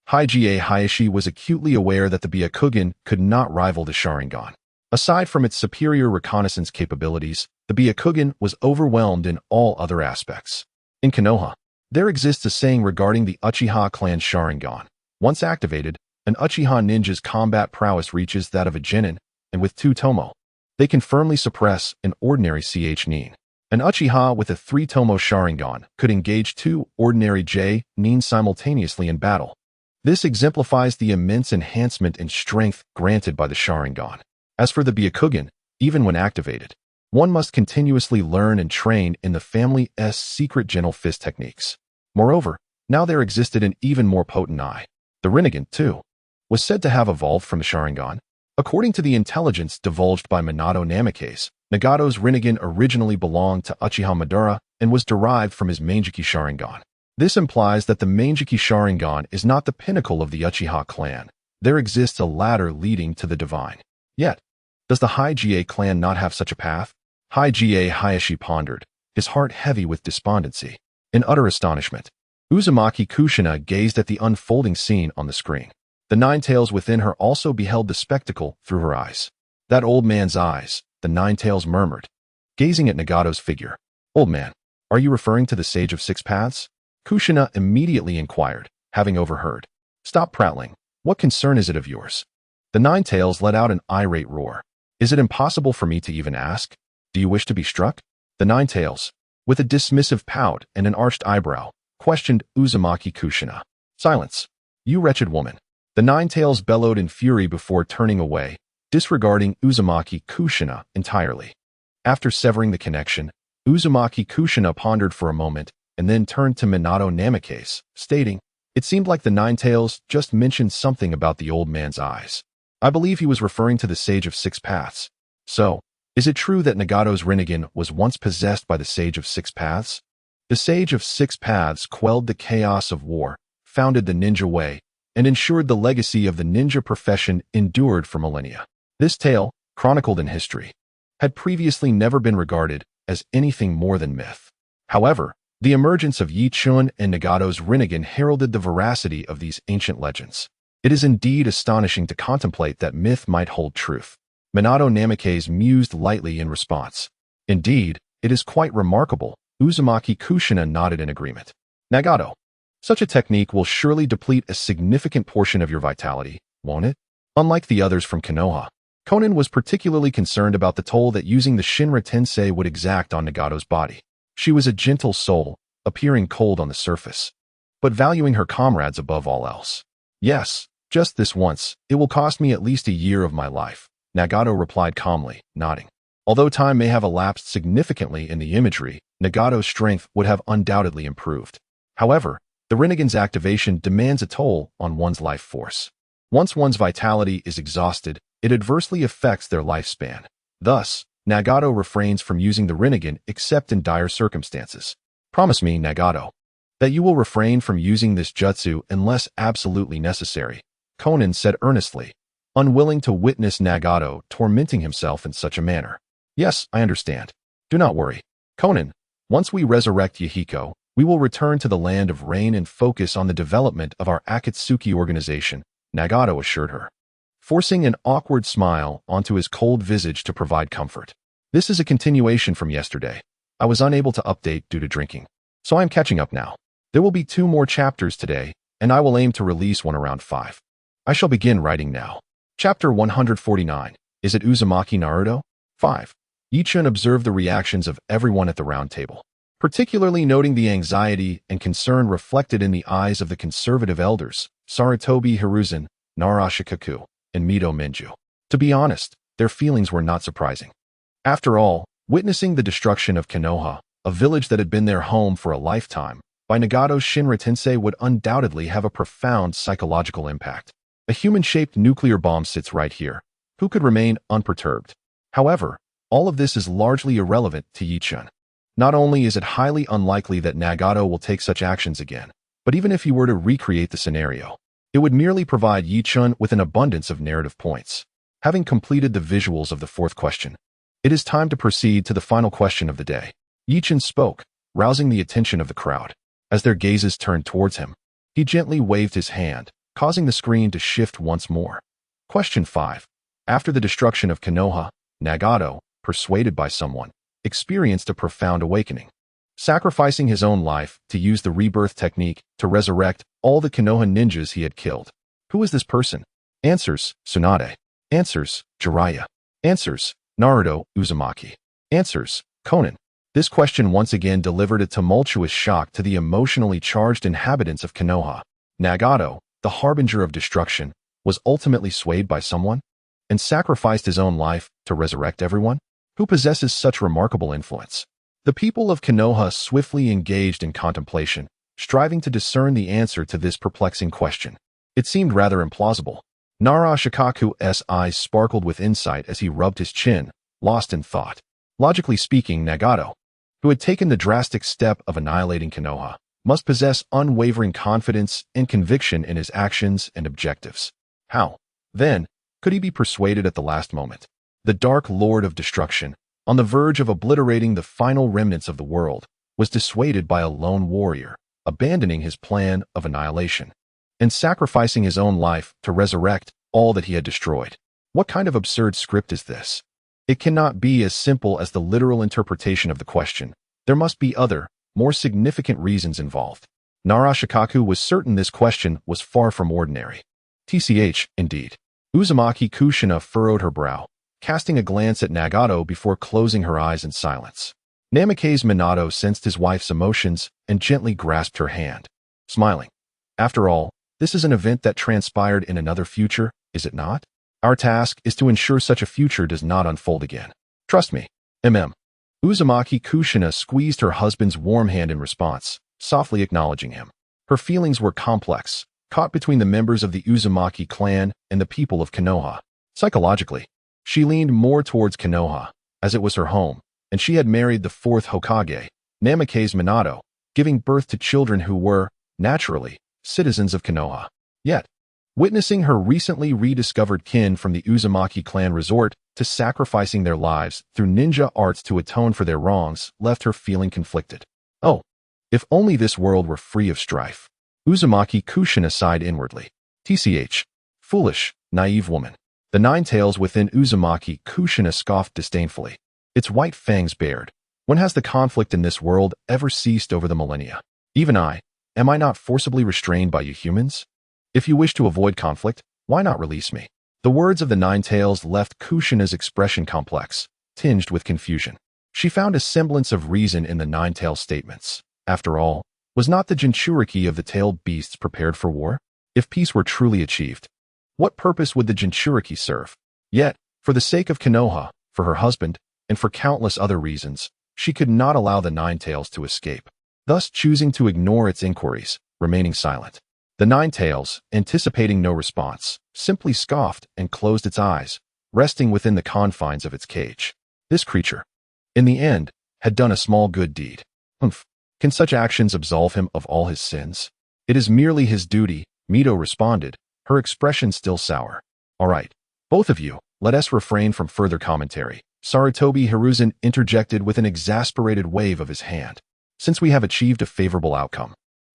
Hige Hayashi was acutely aware that the Byakugan could not rival the Sharingan. Aside from its superior reconnaissance capabilities, the Byakugan was overwhelmed in all other aspects. In Konoha, there exists a saying regarding the Uchiha clan Sharingan. Once activated, an Uchiha ninja's combat prowess reaches that of a genin, and with two tomo, they can firmly suppress an ordinary nin. An Uchiha with a 3-tomo Sharingan could engage two ordinary nin simultaneously in battle. This exemplifies the immense enhancement in strength granted by the Sharingan. As for the Byakugan, even when activated, one must continuously learn and train in the family's secret gentle fist techniques. Moreover, now there existed an even more potent eye. The Rinnegan, too, was said to have evolved from the Sharingan. According to the intelligence divulged by Minato Namikaze, Nagato's Rinnegan originally belonged to Uchiha Madara and was derived from his Manjiki Sharingan. This implies that the Manjiki Sharingan is not the pinnacle of the Uchiha clan. There exists a ladder leading to the divine. Yet, does the Hokage clan not have such a path? Hokage Hayashi pondered, his heart heavy with despondency. In utter astonishment, Uzumaki Kushina gazed at the unfolding scene on the screen. The nine tails within her also beheld the spectacle through her eyes. That old man's eyes, the nine tails murmured, gazing at Nagato's figure. Old man, are you referring to the Sage of Six Paths? Kushina immediately inquired, having overheard. Stop prattling. What concern is it of yours? The nine tails let out an irate roar. Is it impossible for me to even ask? Do you wish to be struck? The nine tails, with a dismissive pout and an arched eyebrow, questioned Uzumaki Kushina. Silence. You wretched woman. The nine tails bellowed in fury before turning away, disregarding Uzumaki Kushina entirely. After severing the connection, Uzumaki Kushina pondered for a moment and then turned to Minato Namikaze, stating, It seemed like the nine tails just mentioned something about the old man's eyes. I believe he was referring to the Sage of Six Paths. So, is it true that Nagato's Rinnegan was once possessed by the Sage of Six Paths? The Sage of Six Paths quelled the chaos of war, founded the ninja way, and ensured the legacy of the ninja profession endured for millennia. This tale, chronicled in history, had previously never been regarded as anything more than myth. However, the emergence of Yi Chun and Nagato's Rinnegan heralded the veracity of these ancient legends. It is indeed astonishing to contemplate that myth might hold truth. Minato Namikaze mused lightly in response. Indeed, it is quite remarkable. Uzumaki Kushina nodded in agreement. Nagato, such a technique will surely deplete a significant portion of your vitality, won't it? Unlike the others from Konoha, Konan was particularly concerned about the toll that using the Shinra Tensei would exact on Nagato's body. She was a gentle soul, appearing cold on the surface, but valuing her comrades above all else. Yes, just this once, it will cost me at least a year of my life, Nagato replied calmly, nodding. Although time may have elapsed significantly in the imagery, Nagato's strength would have undoubtedly improved. However, the Rinnegan's activation demands a toll on one's life force. Once one's vitality is exhausted, it adversely affects their lifespan. Thus, Nagato refrains from using the Rinnegan except in dire circumstances. Promise me, Nagato, that you will refrain from using this jutsu unless absolutely necessary, Konan said earnestly, unwilling to witness Nagato tormenting himself in such a manner. Yes, I understand. Do not worry. Konan, once we resurrect Yahiko, we will return to the land of rain and focus on the development of our Akatsuki organization, Nagato assured her, forcing an awkward smile onto his cold visage to provide comfort. This is a continuation from yesterday. I was unable to update due to drinking, so I am catching up now. There will be 2 more chapters today, and I will aim to release one around 5. I shall begin writing now. Chapter 149. Is it Uzumaki Naruto? 5. Yi Chun observed the reactions of everyone at the round table, particularly noting the anxiety and concern reflected in the eyes of the conservative elders, Sarutobi Hiruzen, Narashikaku, and Mito Minju. To be honest, their feelings were not surprising. After all, witnessing the destruction of Konoha, a village that had been their home for a lifetime, by Nagato's Shinra Tensei would undoubtedly have a profound psychological impact. A human-shaped nuclear bomb sits right here. Who could remain unperturbed? However, all of this is largely irrelevant to Yi Chun. Not only is it highly unlikely that Nagato will take such actions again, but even if he were to recreate the scenario, it would merely provide Yi Chun with an abundance of narrative points. Having completed the visuals of the 4th question, it is time to proceed to the final question of the day. Yi Chun spoke, rousing the attention of the crowd. As their gazes turned towards him, he gently waved his hand, causing the screen to shift once more. Question 5. After the destruction of Konoha, Nagato, persuaded by someone, experienced a profound awakening, sacrificing his own life to use the rebirth technique to resurrect all the Konoha ninjas he had killed. Who is this person? Answers, Tsunade. Answers, Jiraiya. Answers, Naruto Uzumaki. Answers, Konan. This question once again delivered a tumultuous shock to the emotionally charged inhabitants of Konoha. Nagato, the harbinger of destruction, was ultimately swayed by someone and sacrificed his own life to resurrect everyone? Who possesses such remarkable influence? The people of Konoha swiftly engaged in contemplation, striving to discern the answer to this perplexing question. It seemed rather implausible. Nara Shikaku's eyes sparkled with insight as he rubbed his chin, lost in thought. Logically speaking, Nagato, who had taken the drastic step of annihilating Konoha, must possess unwavering confidence and conviction in his actions and objectives. How, then, could he be persuaded at the last moment? The Dark Lord of Destruction, on the verge of obliterating the final remnants of the world, was dissuaded by a lone warrior, abandoning his plan of annihilation, and sacrificing his own life to resurrect all that he had destroyed. What kind of absurd script is this? It cannot be as simple as the literal interpretation of the question. There must be other, more significant reasons involved. Nara Shikaku was certain this question was far from ordinary. TCH, indeed. Uzumaki Kushina furrowed her brow, casting a glance at Nagato before closing her eyes in silence. Namikaze Minato sensed his wife's emotions and gently grasped her hand, smiling. After all, this is an event that transpired in another future, is it not? Our task is to ensure such a future does not unfold again. Trust me. Uzumaki Kushina squeezed her husband's warm hand in response, softly acknowledging him. Her feelings were complex, caught between the members of the Uzumaki clan and the people of Konoha. Psychologically, she leaned more towards Konoha, as it was her home, and she had married the fourth Hokage, Namikaze Minato, giving birth to children who were, naturally, citizens of Konoha. Yet, witnessing her recently rediscovered kin from the Uzumaki clan resort to sacrificing their lives through ninja arts to atone for their wrongs left her feeling conflicted. Oh, if only this world were free of strife. Uzumaki Kushina sighed inwardly. TCH. Foolish, naive woman. The nine tails within Uzumaki Kushina scoffed disdainfully, its white fangs bared. When has the conflict in this world ever ceased over the millennia? Even am I not forcibly restrained by you humans? If you wish to avoid conflict, why not release me? The words of the nine tails left Kushina's expression complex, tinged with confusion. She found a semblance of reason in the nine tails' statements. After all, was not the Jinchuriki of the tailed beasts prepared for war? If peace were truly achieved, what purpose would the Jinchuriki serve? Yet, for the sake of Konoha, for her husband, and for countless other reasons, she could not allow the nine tails to escape, thus choosing to ignore its inquiries, remaining silent. The nine tails, anticipating no response, simply scoffed and closed its eyes, resting within the confines of its cage. This creature, in the end, had done a small good deed. Can such actions absolve him of all his sins? It is merely his duty, Mito responded, her expression still sour. All right, both of you, let us refrain from further commentary. Sarutobi Hiruzen interjected with an exasperated wave of his hand. Since we have achieved a favorable outcome,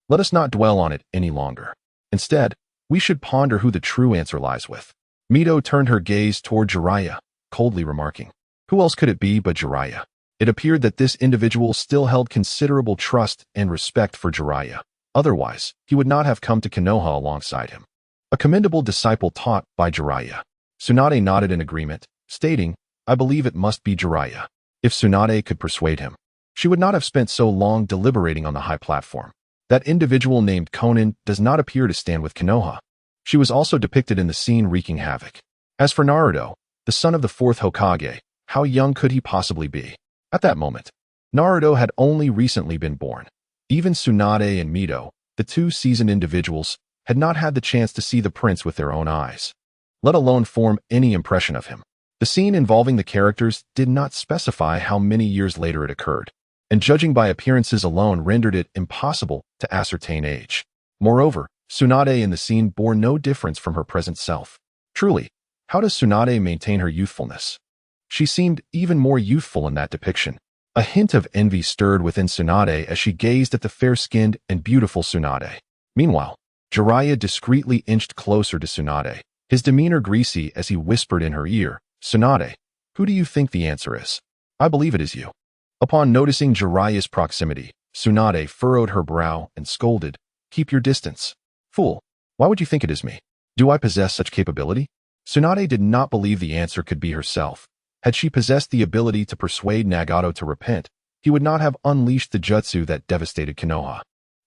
let us not dwell on it any longer. Instead, we should ponder who the true answer lies with. Mito turned her gaze toward Jiraiya, coldly remarking, who else could it be but Jiraiya? It appeared that this individual still held considerable trust and respect for Jiraiya. Otherwise, he would not have come to Konoha alongside him. A commendable disciple taught by Jiraiya. Tsunade nodded in agreement, stating, I believe it must be Jiraiya. If Tsunade could persuade him, she would not have spent so long deliberating on the high platform. That individual named Konan does not appear to stand with Konoha. She was also depicted in the scene wreaking havoc. As for Naruto, the son of the fourth Hokage, how young could he possibly be? At that moment, Naruto had only recently been born. Even Tsunade and Mito, the two seasoned individuals, had not had the chance to see the prince with their own eyes, let alone form any impression of him. The scene involving the characters did not specify how many years later it occurred, and judging by appearances alone rendered it impossible to ascertain age. Moreover, Tsunade in the scene bore no difference from her present self. Truly, how does Tsunade maintain her youthfulness? She seemed even more youthful in that depiction. A hint of envy stirred within Tsunade as she gazed at the fair-skinned and beautiful Tsunade. Meanwhile, Jiraiya discreetly inched closer to Tsunade, his demeanor greasy as he whispered in her ear, Tsunade, who do you think the answer is? I believe it is you. Upon noticing Jiraiya's proximity, Tsunade furrowed her brow and scolded, keep your distance. Fool, why would you think it is me? Do I possess such capability? Tsunade did not believe the answer could be herself. Had she possessed the ability to persuade Nagato to repent, he would not have unleashed the jutsu that devastated Konoha.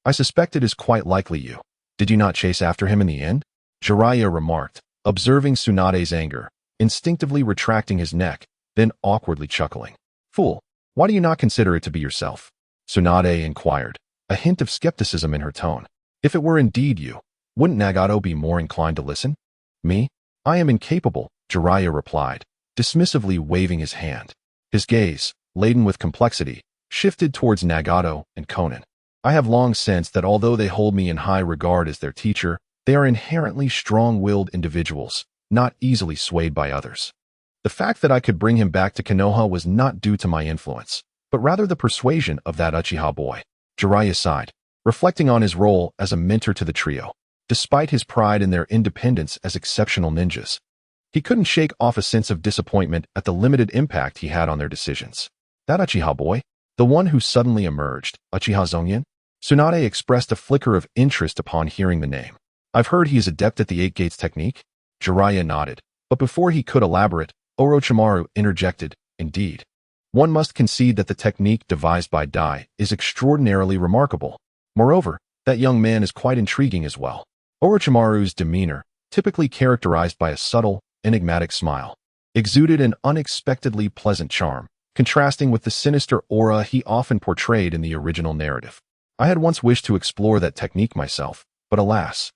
I suspect it is quite likely you. Did you not chase after him in the end? Jiraiya remarked, observing Tsunade's anger, instinctively retracting his neck, then awkwardly chuckling. Fool, why do you not consider it to be yourself? Tsunade inquired, a hint of skepticism in her tone. If it were indeed you, wouldn't Nagato be more inclined to listen? Me? I am incapable, Jiraiya replied, dismissively waving his hand. His gaze, laden with complexity, shifted towards Nagato and Konan. I have long sensed that although they hold me in high regard as their teacher, they are inherently strong-willed individuals, not easily swayed by others. The fact that I could bring him back to Konoha was not due to my influence, but rather the persuasion of that Uchiha boy. Jiraiya sighed, reflecting on his role as a mentor to the trio. Despite his pride in their independence as exceptional ninjas, he couldn't shake off a sense of disappointment at the limited impact he had on their decisions. That Uchiha boy, the one who suddenly emerged, Uchiha Zongen? Tsunade expressed a flicker of interest upon hearing the name. I've heard he is adept at the Eight Gates technique? Jiraiya nodded, but before he could elaborate, Orochimaru interjected, indeed. One must concede that the technique devised by Dai is extraordinarily remarkable. Moreover, that young man is quite intriguing as well. Orochimaru's demeanor, typically characterized by a subtle, enigmatic smile, exuded an unexpectedly pleasant charm, contrasting with the sinister aura he often portrayed in the original narrative. I had once wished to explore that technique myself, but alas,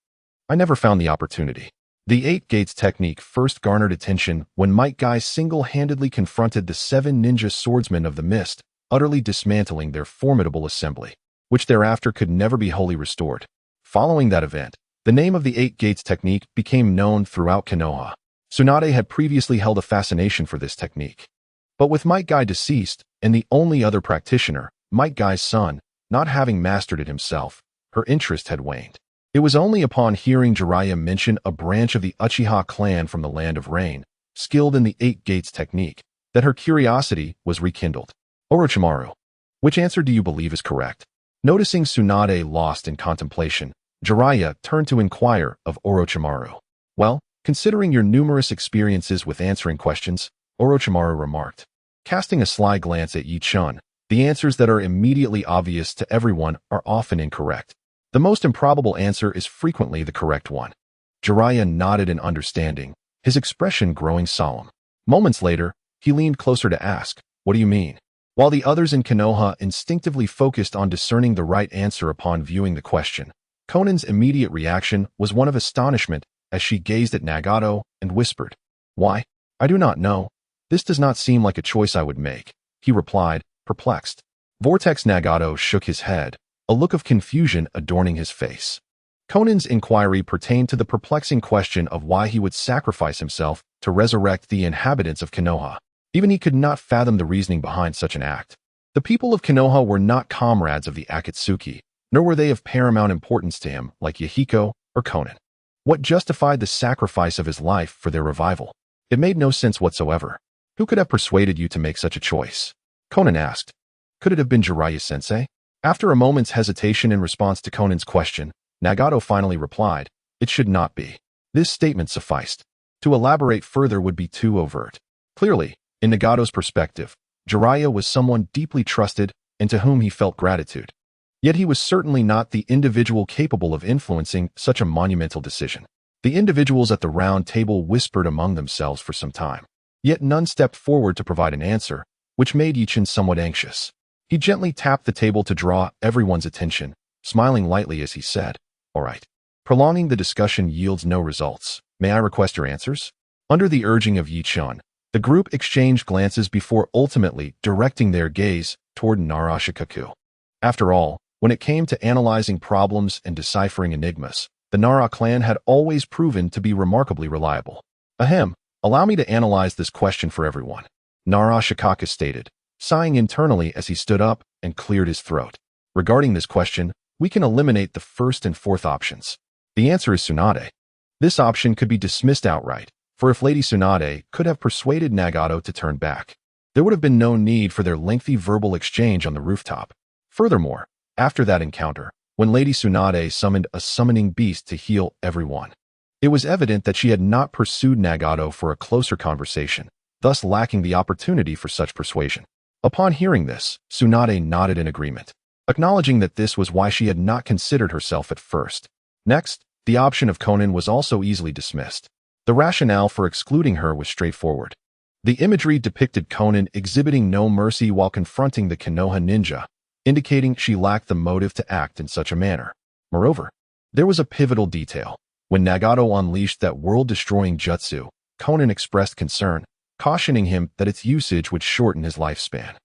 I never found the opportunity. The Eight Gates technique first garnered attention when Might Guy single-handedly confronted the 7 ninja swordsmen of the mist, utterly dismantling their formidable assembly, which thereafter could never be wholly restored. Following that event, the name of the Eight Gates technique became known throughout Konoha. Tsunade had previously held a fascination for this technique. But with Might Guy deceased, and the only other practitioner, Might Guy's son, not having mastered it himself, her interest had waned. It was only upon hearing Jiraiya mention a branch of the Uchiha clan from the Land of Rain, skilled in the Eight Gates technique, that her curiosity was rekindled. Orochimaru, which answer do you believe is correct? Noticing Tsunade lost in contemplation, Jiraiya turned to inquire of Orochimaru. Well, considering your numerous experiences with answering questions, Orochimaru remarked, casting a sly glance at Yi Chun, the answers that are immediately obvious to everyone are often incorrect. The most improbable answer is frequently the correct one. Jiraiya nodded in understanding, his expression growing solemn. Moments later, he leaned closer to ask, what do you mean? While the others in Konoha instinctively focused on discerning the right answer upon viewing the question, Konan's immediate reaction was one of astonishment as she gazed at Nagato and whispered, why? I do not know. This does not seem like a choice I would make, he replied, perplexed. Vortex Nagato shook his head, a look of confusion adorning his face. Konan's inquiry pertained to the perplexing question of why he would sacrifice himself to resurrect the inhabitants of Konoha. Even he could not fathom the reasoning behind such an act. The people of Konoha were not comrades of the Akatsuki, nor were they of paramount importance to him like Yahiko or Konan. What justified the sacrifice of his life for their revival? It made no sense whatsoever. Who could have persuaded you to make such a choice? Konan asked. Could it have been Jiraiya-sensei? After a moment's hesitation in response to Konan's question, Nagato finally replied, it should not be. This statement sufficed. To elaborate further would be too overt. Clearly, in Nagato's perspective, Jiraiya was someone deeply trusted and to whom he felt gratitude. Yet he was certainly not the individual capable of influencing such a monumental decision. The individuals at the round table whispered among themselves for some time. Yet none stepped forward to provide an answer, which made Ichin somewhat anxious. He gently tapped the table to draw everyone's attention, smiling lightly as he said, all right. Prolonging the discussion yields no results. May I request your answers? Under the urging of Yi Chun, the group exchanged glances before ultimately directing their gaze toward Narashikaku. After all, when it came to analyzing problems and deciphering enigmas, the Nara clan had always proven to be remarkably reliable. Ahem, allow me to analyze this question for everyone, Narashikaku stated, sighing internally as he stood up and cleared his throat. Regarding this question, we can eliminate the first and fourth options. The answer is Tsunade. This option could be dismissed outright, for if Lady Tsunade could have persuaded Nagato to turn back, there would have been no need for their lengthy verbal exchange on the rooftop. Furthermore, after that encounter, when Lady Tsunade summoned a summoning beast to heal everyone, it was evident that she had not pursued Nagato for a closer conversation, thus lacking the opportunity for such persuasion. Upon hearing this, Tsunade nodded in agreement, acknowledging that this was why she had not considered herself at first. Next, the option of Konan was also easily dismissed. The rationale for excluding her was straightforward. The imagery depicted Konan exhibiting no mercy while confronting the Konoha ninja, indicating she lacked the motive to act in such a manner. Moreover, there was a pivotal detail. When Nagato unleashed that world-destroying jutsu, Konan expressed concern, cautioning him that its usage would shorten his lifespan.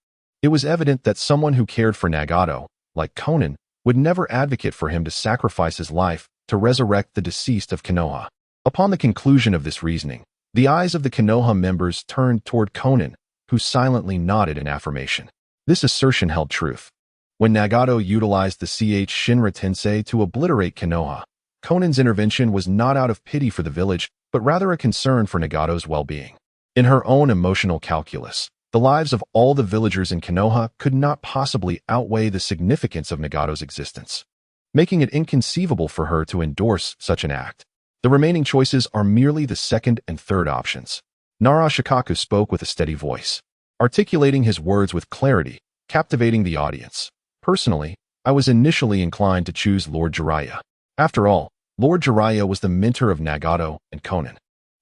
It was evident that someone who cared for Nagato, like Konan, would never advocate for him to sacrifice his life to resurrect the deceased of Konoha. Upon the conclusion of this reasoning, the eyes of the Konoha members turned toward Konan, who silently nodded in affirmation. This assertion held truth. When Nagato utilized the Shinra Tensei to obliterate Konoha, Konan's intervention was not out of pity for the village, but rather a concern for Nagato's well-being. In her own emotional calculus, the lives of all the villagers in Konoha could not possibly outweigh the significance of Nagato's existence, making it inconceivable for her to endorse such an act. The remaining choices are merely the second and third options. Nara Shikaku spoke with a steady voice, articulating his words with clarity, captivating the audience. Personally, I was initially inclined to choose Lord Jiraiya. After all, Lord Jiraiya was the mentor of Nagato and Konan,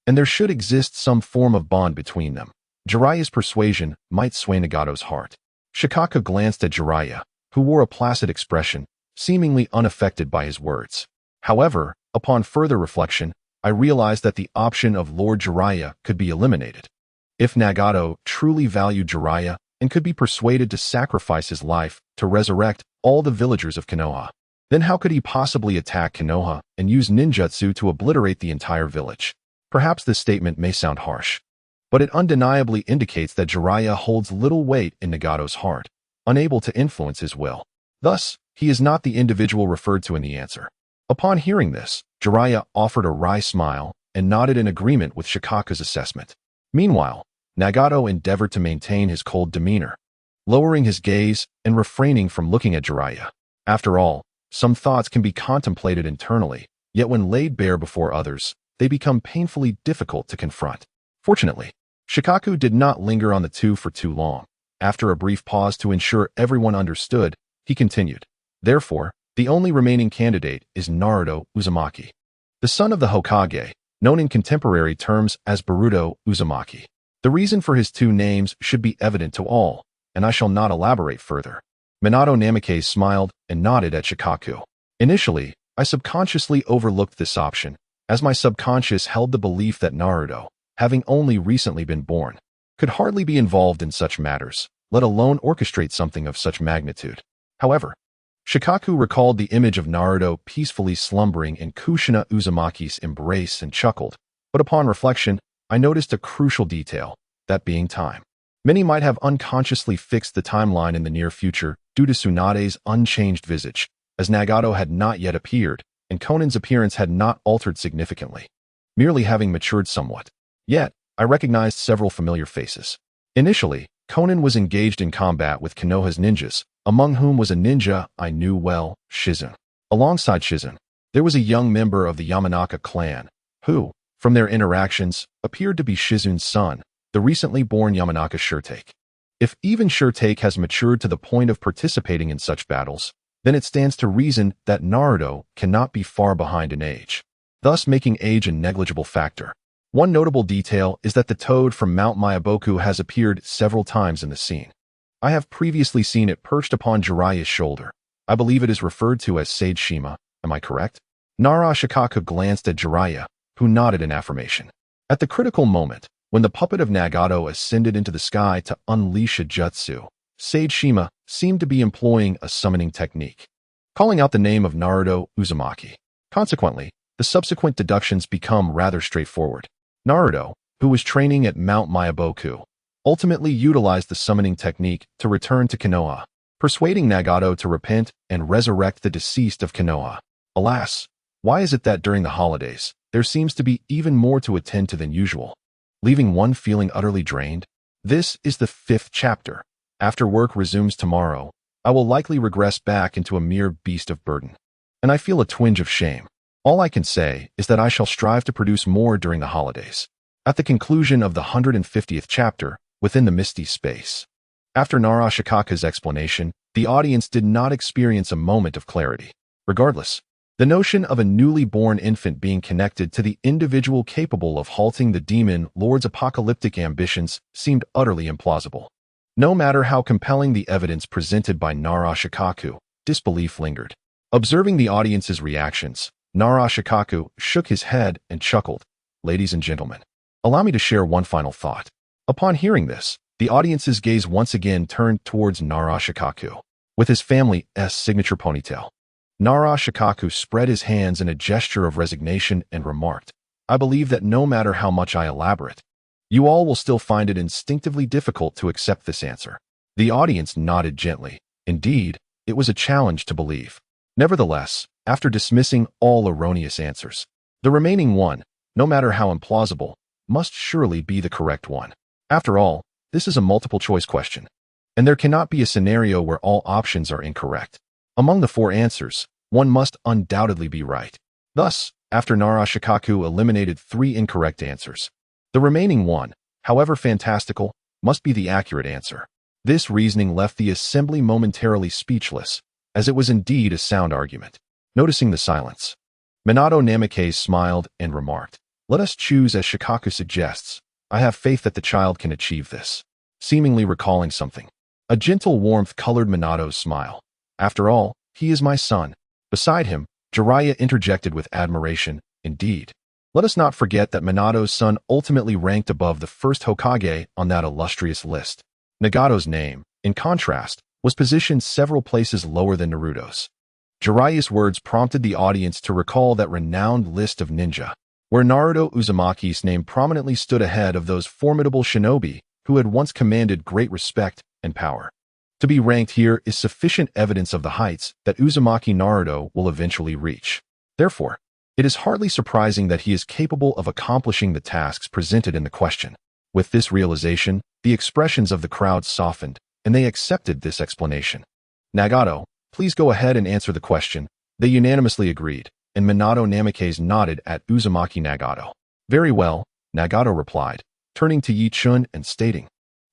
and there should exist some form of bond between them. Jiraiya's persuasion might sway Nagato's heart. Shikaku glanced at Jiraiya, who wore a placid expression, seemingly unaffected by his words. However, upon further reflection, I realized that the option of Lord Jiraiya could be eliminated. If Nagato truly valued Jiraiya and could be persuaded to sacrifice his life to resurrect all the villagers of Konoha, then how could he possibly attack Konoha and use ninjutsu to obliterate the entire village? Perhaps this statement may sound harsh, but it undeniably indicates that Jiraiya holds little weight in Nagato's heart, unable to influence his will. Thus, he is not the individual referred to in the answer. Upon hearing this, Jiraiya offered a wry smile and nodded in agreement with Shikaku's assessment. Meanwhile, Nagato endeavored to maintain his cold demeanor, lowering his gaze and refraining from looking at Jiraiya. After all, some thoughts can be contemplated internally, yet when laid bare before others, they become painfully difficult to confront. Fortunately, Shikaku did not linger on the two for too long. After a brief pause to ensure everyone understood, he continued. Therefore, the only remaining candidate is Naruto Uzumaki, the son of the Hokage, known in contemporary terms as Boruto Uzumaki. The reason for his two names should be evident to all, and I shall not elaborate further. Minato Namikaze smiled and nodded at Shikaku. Initially, I subconsciously overlooked this option, as my subconscious held the belief that Naruto, having only recently been born, could hardly be involved in such matters, let alone orchestrate something of such magnitude. However, Shikaku recalled the image of Naruto peacefully slumbering in Kushina Uzumaki's embrace and chuckled, but upon reflection, I noticed a crucial detail, that being time. Many might have unconsciously fixed the timeline in the near future due to Tsunade's unchanged visage, as Nagato had not yet appeared, and Konan's appearance had not altered significantly, merely having matured somewhat. Yet, I recognized several familiar faces. Initially, Konan was engaged in combat with Konoha's ninjas, among whom was a ninja I knew well, Shizun. Alongside Shizun, there was a young member of the Yamanaka clan, who, from their interactions, appeared to be Shizun's son, the recently born Yamanaka Shurtake. If even Shurtake has matured to the point of participating in such battles, then it stands to reason that Naruto cannot be far behind in age, thus making age a negligible factor. One notable detail is that the toad from Mount Myaboku has appeared several times in the scene. I have previously seen it perched upon Jiraiya's shoulder. I believe it is referred to as Sage Shima, am I correct? Nara Shikaku glanced at Jiraiya, who nodded in affirmation. At the critical moment, when the puppet of Nagato ascended into the sky to unleash a jutsu, Sage Shima seemed to be employing a summoning technique, calling out the name of Naruto Uzumaki. Consequently, the subsequent deductions become rather straightforward. Naruto, who was training at Mount Myaboku, ultimately utilized the summoning technique to return to Konoha, persuading Nagato to repent and resurrect the deceased of Konoha. Alas, why is it that during the holidays, there seems to be even more to attend to than usual, leaving one feeling utterly drained? This is the 5th chapter. After work resumes tomorrow, I will likely regress back into a mere beast of burden, and I feel a twinge of shame. All I can say is that I shall strive to produce more during the holidays. At the conclusion of the 150th chapter, within the misty space, after Nara Shikaku's explanation, the audience did not experience a moment of clarity. Regardless, the notion of a newly born infant being connected to the individual capable of halting the demon lord's apocalyptic ambitions seemed utterly implausible. No matter how compelling the evidence presented by Nara Shikaku, disbelief lingered. Observing the audience's reactions, Narashikaku shook his head and chuckled. Ladies and gentlemen, allow me to share one final thought. Upon hearing this, the audience's gaze once again turned towards Narashikaku. With his family's signature ponytail, Narashikaku spread his hands in a gesture of resignation and remarked, I believe that no matter how much I elaborate, you all will still find it instinctively difficult to accept this answer. The audience nodded gently. Indeed, it was a challenge to believe. Nevertheless, after dismissing all erroneous answers, the remaining one, no matter how implausible, must surely be the correct one. After all, this is a multiple-choice question, and there cannot be a scenario where all options are incorrect. Among the 4 answers, one must undoubtedly be right. Thus, after Narashikaku eliminated 3 incorrect answers, the remaining one, however fantastical, must be the accurate answer. This reasoning left the assembly momentarily speechless, as it was indeed a sound argument. Noticing the silence, Minato Namikaze smiled and remarked, let us choose as Shikaku suggests. I have faith that the child can achieve this. Seemingly recalling something, a gentle warmth colored Minato's smile. After all, he is my son. Beside him, Jiraiya interjected with admiration, indeed. Let us not forget that Minato's son ultimately ranked above the first Hokage on that illustrious list. Nagato's name, in contrast, was positioned several places lower than Naruto's. Jiraiya's words prompted the audience to recall that renowned list of ninja, where Naruto Uzumaki's name prominently stood ahead of those formidable shinobi who had once commanded great respect and power. To be ranked here is sufficient evidence of the heights that Uzumaki Naruto will eventually reach. Therefore, it is hardly surprising that he is capable of accomplishing the tasks presented in the question. With this realization, the expressions of the crowd softened, and they accepted this explanation. Nagato, please go ahead and answer the question. They unanimously agreed, and Minato Namikaze nodded at Uzumaki Nagato. Very well, Nagato replied, turning to Yi Chun and stating,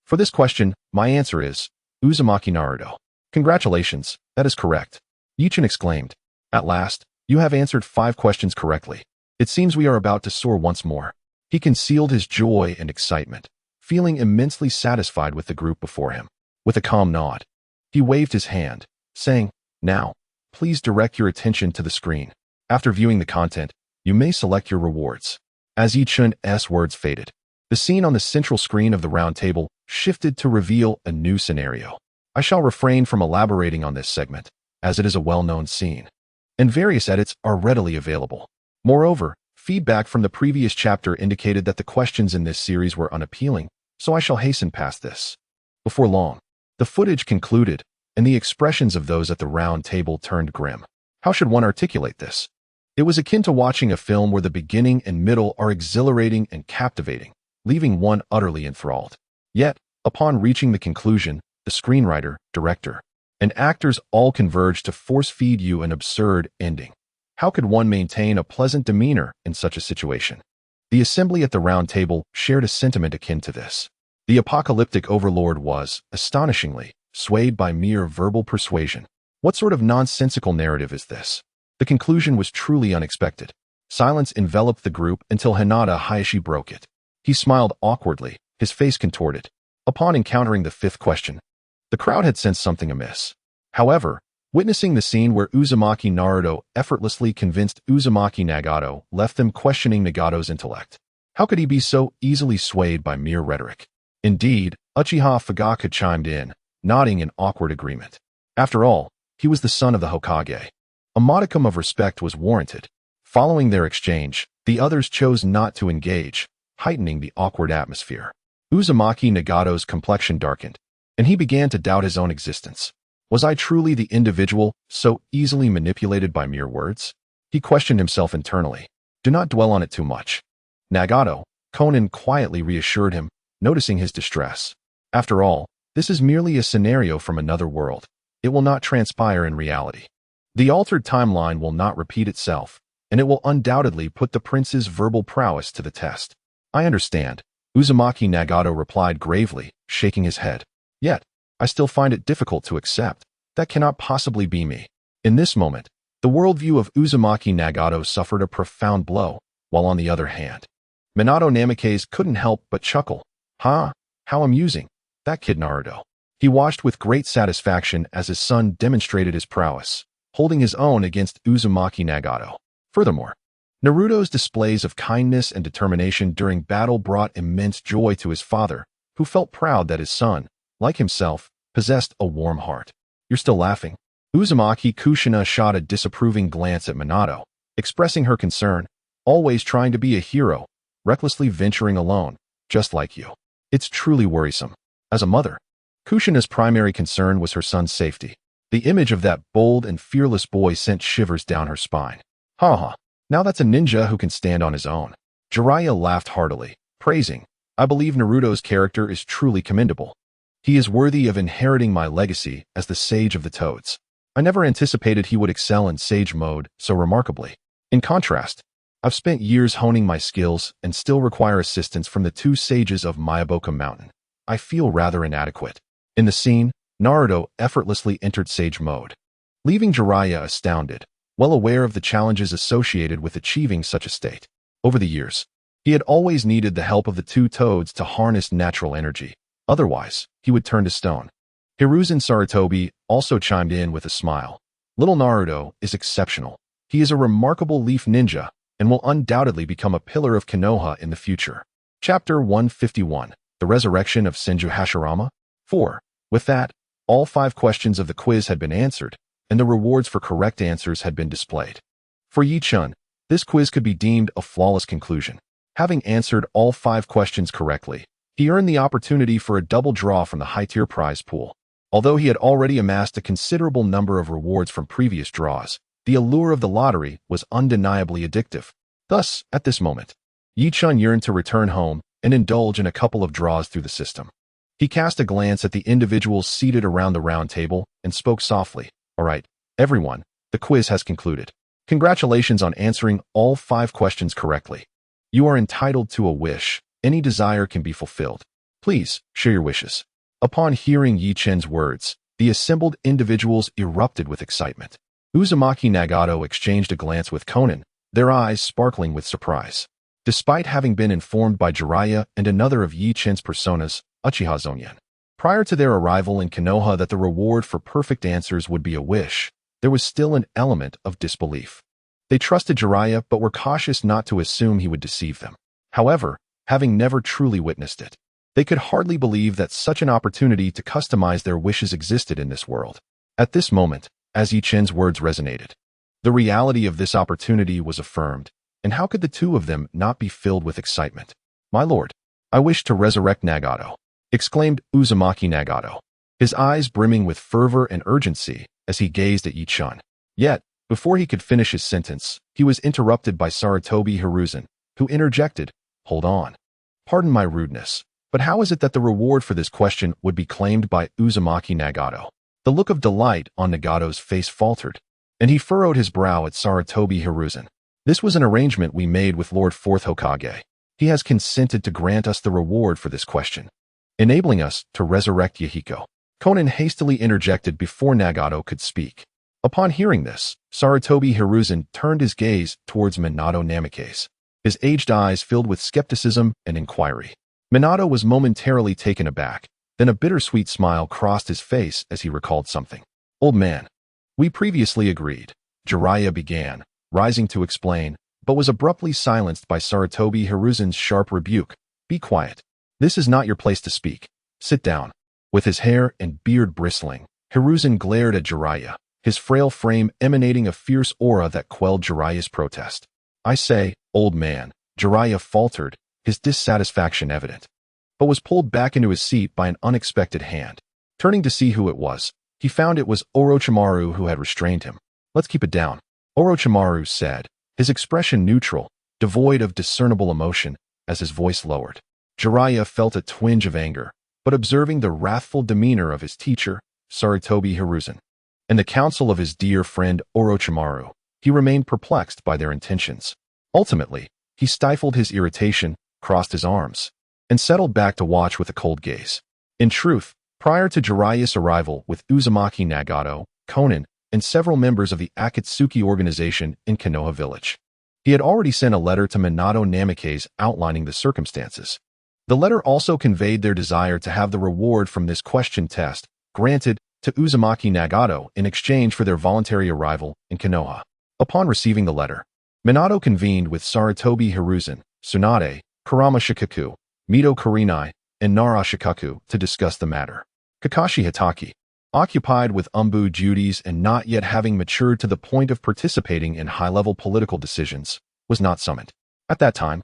for this question, my answer is Uzumaki Naruto. Congratulations, that is correct. Yi Chun exclaimed. At last, you have answered 5 questions correctly. It seems we are about to soar once more. He concealed his joy and excitement, feeling immensely satisfied with the group before him. With a calm nod, he waved his hand, saying, now, please direct your attention to the screen. After viewing the content, you may select your rewards. As Yi Chun's words faded, the scene on the central screen of the round table shifted to reveal a new scenario. I shall refrain from elaborating on this segment, as it is a well-known scene, and various edits are readily available. Moreover, feedback from the previous chapter indicated that the questions in this series were unappealing, so I shall hasten past this. Before long, the footage concluded, and the expressions of those at the round table turned grim. How should one articulate this? It was akin to watching a film where the beginning and middle are exhilarating and captivating, leaving one utterly enthralled. Yet, upon reaching the conclusion, the screenwriter, director, and actors all converged to force-feed you an absurd ending. How could one maintain a pleasant demeanor in such a situation? The assembly at the round table shared a sentiment akin to this. The apocalyptic overlord was, astonishingly, swayed by mere verbal persuasion. What sort of nonsensical narrative is this? The conclusion was truly unexpected. Silence enveloped the group until Hinata Hayashi broke it. He smiled awkwardly, his face contorted. Upon encountering the 5th question, the crowd had sensed something amiss. However, witnessing the scene where Uzumaki Naruto effortlessly convinced Uzumaki Nagato left them questioning Nagato's intellect. How could he be so easily swayed by mere rhetoric? Indeed, Uchiha Fugaku chimed in, nodding in awkward agreement. After all, he was the son of the Hokage. A modicum of respect was warranted. Following their exchange, the others chose not to engage, heightening the awkward atmosphere. Uzumaki Nagato's complexion darkened, and he began to doubt his own existence. Was I truly the individual so easily manipulated by mere words? He questioned himself internally. Do not dwell on it too much. Nagato, Conan quietly reassured him, noticing his distress. After all, this is merely a scenario from another world. It will not transpire in reality. The altered timeline will not repeat itself, and it will undoubtedly put the prince's verbal prowess to the test. I understand, Uzumaki Nagato replied gravely, shaking his head. Yet, I still find it difficult to accept. That cannot possibly be me. In this moment, the worldview of Uzumaki Nagato suffered a profound blow, while on the other hand, Minato Namikaze couldn't help but chuckle. How amusing. That kid Naruto. He watched with great satisfaction as his son demonstrated his prowess, holding his own against Uzumaki Nagato. Furthermore, Naruto's displays of kindness and determination during battle brought immense joy to his father, who felt proud that his son, like himself, possessed a warm heart. You're still laughing? Uzumaki Kushina shot a disapproving glance at Minato, expressing her concern, always trying to be a hero, recklessly venturing alone, just like you. It's truly worrisome. As a mother, Kushina's primary concern was her son's safety. The image of that bold and fearless boy sent shivers down her spine. Ha. Now that's a ninja who can stand on his own. Jiraiya laughed heartily, praising, I believe Naruto's character is truly commendable. He is worthy of inheriting my legacy as the Sage of the Toads. I never anticipated he would excel in Sage mode so remarkably. In contrast, I've spent years honing my skills and still require assistance from the two sages of Myaboka Mountain. I feel rather inadequate. In the scene, Naruto effortlessly entered Sage mode, leaving Jiraiya astounded, well aware of the challenges associated with achieving such a state. Over the years, he had always needed the help of the two toads to harness natural energy. Otherwise, he would turn to stone. Hiruzen Sarutobi also chimed in with a smile. Little Naruto is exceptional. He is a remarkable leaf ninja and will undoubtedly become a pillar of Konoha in the future. Chapter 151, The Resurrection of Senju Hashirama? 4. With that, all 5 questions of the quiz had been answered, and the rewards for correct answers had been displayed. For Yi-chun, this quiz could be deemed a flawless conclusion. Having answered all 5 questions correctly, he earned the opportunity for a double draw from the high-tier prize pool. Although he had already amassed a considerable number of rewards from previous draws, the allure of the lottery was undeniably addictive. Thus, at this moment, Yi-chun yearned to return home and indulge in a couple of draws through the system. He cast a glance at the individuals seated around the round table and spoke softly. All right, everyone, the quiz has concluded. Congratulations on answering all 5 questions correctly. You are entitled to a wish. Any desire can be fulfilled. Please, share your wishes. Upon hearing Yi-chun's words, the assembled individuals erupted with excitement. Uzumaki Nagato exchanged a glance with Konan, their eyes sparkling with surprise. Despite having been informed by Jiraiya and another of Yi-chun's personas, Uchiha Zonyan, prior to their arrival in Konoha that the reward for perfect answers would be a wish, there was still an element of disbelief. They trusted Jiraiya but were cautious not to assume he would deceive them. However, having never truly witnessed it, they could hardly believe that such an opportunity to customize their wishes existed in this world. At this moment, as Yi-chun's words resonated, the reality of this opportunity was affirmed, and how could the two of them not be filled with excitement? My lord, I wish to resurrect Nagato, exclaimed Uzumaki Nagato, his eyes brimming with fervor and urgency as he gazed at Yi-chun. Yet, before he could finish his sentence, he was interrupted by Sarutobi Hiruzen, who interjected, Hold on. Pardon my rudeness, but how is it that the reward for this question would be claimed by Uzumaki Nagato? The look of delight on Nagato's face faltered, and he furrowed his brow at Sarutobi Hiruzen. This was an arrangement we made with Lord Fourth Hokage. He has consented to grant us the reward for this question, enabling us to resurrect Yahiko. Konan hastily interjected before Nagato could speak. Upon hearing this, Sarutobi Hiruzen turned his gaze towards Minato Namikaze, his aged eyes filled with skepticism and inquiry. Minato was momentarily taken aback, then a bittersweet smile crossed his face as he recalled something. Old man, we previously agreed, Jiraiya began, rising to explain, but was abruptly silenced by Sarutobi Hiruzen's sharp rebuke. Be quiet. This is not your place to speak. Sit down. With his hair and beard bristling, Hiruzen glared at Jiraiya, his frail frame emanating a fierce aura that quelled Jiraiya's protest. I say, old man, Jiraiya faltered, his dissatisfaction evident, but was pulled back into his seat by an unexpected hand. Turning to see who it was, he found it was Orochimaru who had restrained him. Let's keep it down, Orochimaru said, his expression neutral, devoid of discernible emotion, as his voice lowered. Jiraiya felt a twinge of anger, but observing the wrathful demeanor of his teacher, Sarutobi Hiruzen, and the counsel of his dear friend Orochimaru, he remained perplexed by their intentions. Ultimately, he stifled his irritation, crossed his arms, and settled back to watch with a cold gaze. In truth, prior to Jiraiya's arrival with Uzumaki Nagato, Konan, and several members of the Akatsuki organization in Konoha village, he had already sent a letter to Minato Namikaze outlining the circumstances. The letter also conveyed their desire to have the reward from this question test granted to Uzumaki Nagato in exchange for their voluntary arrival in Konoha. Upon receiving the letter, Minato convened with Sarutobi Hiruzen, Tsunade, Kurama Shikaku, Mito Kurenai, and Nara Shikaku to discuss the matter. Kakashi Hatake, occupied with umbu duties and not yet having matured to the point of participating in high-level political decisions, was not summoned. At that time,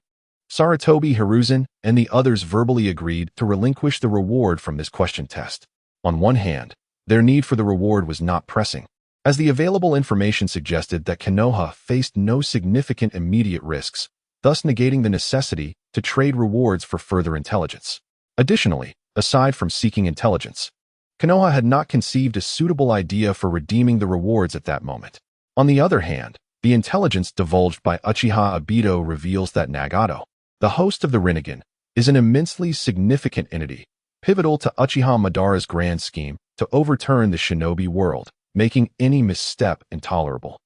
Sarutobi Hiruzen and the others verbally agreed to relinquish the reward from this question test. On one hand, their need for the reward was not pressing, as the available information suggested that Konoha faced no significant immediate risks, thus negating the necessity to trade rewards for further intelligence. Additionally, aside from seeking intelligence, Konoha had not conceived a suitable idea for redeeming the rewards at that moment. On the other hand, the intelligence divulged by Uchiha Obito reveals that Nagato, the host of the Rinnegan, is an immensely significant entity, pivotal to Uchiha Madara's grand scheme to overturn the shinobi world, making any misstep intolerable.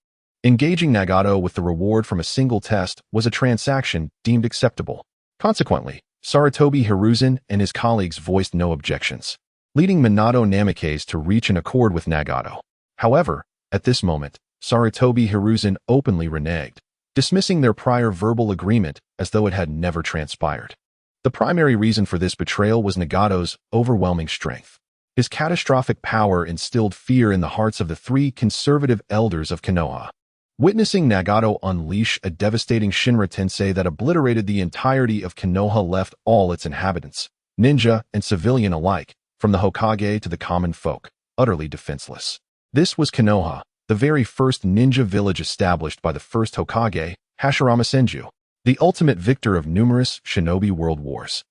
Engaging Nagato with the reward from a single test was a transaction deemed acceptable. Consequently, Sarutobi Hiruzen and his colleagues voiced no objections, leading Minato Namikaze to reach an accord with Nagato. However, at this moment, Sarutobi Hiruzen openly reneged, dismissing their prior verbal agreement as though it had never transpired. The primary reason for this betrayal was Nagato's overwhelming strength. His catastrophic power instilled fear in the hearts of the three conservative elders of Konoha. Witnessing Nagato unleash a devastating Shinra Tensei that obliterated the entirety of Konoha left all its inhabitants, ninja and civilian alike, from the Hokage to the common folk, utterly defenseless. This was Konoha, the very first ninja village established by the first Hokage, Hashirama Senju, the ultimate victor of numerous shinobi world wars.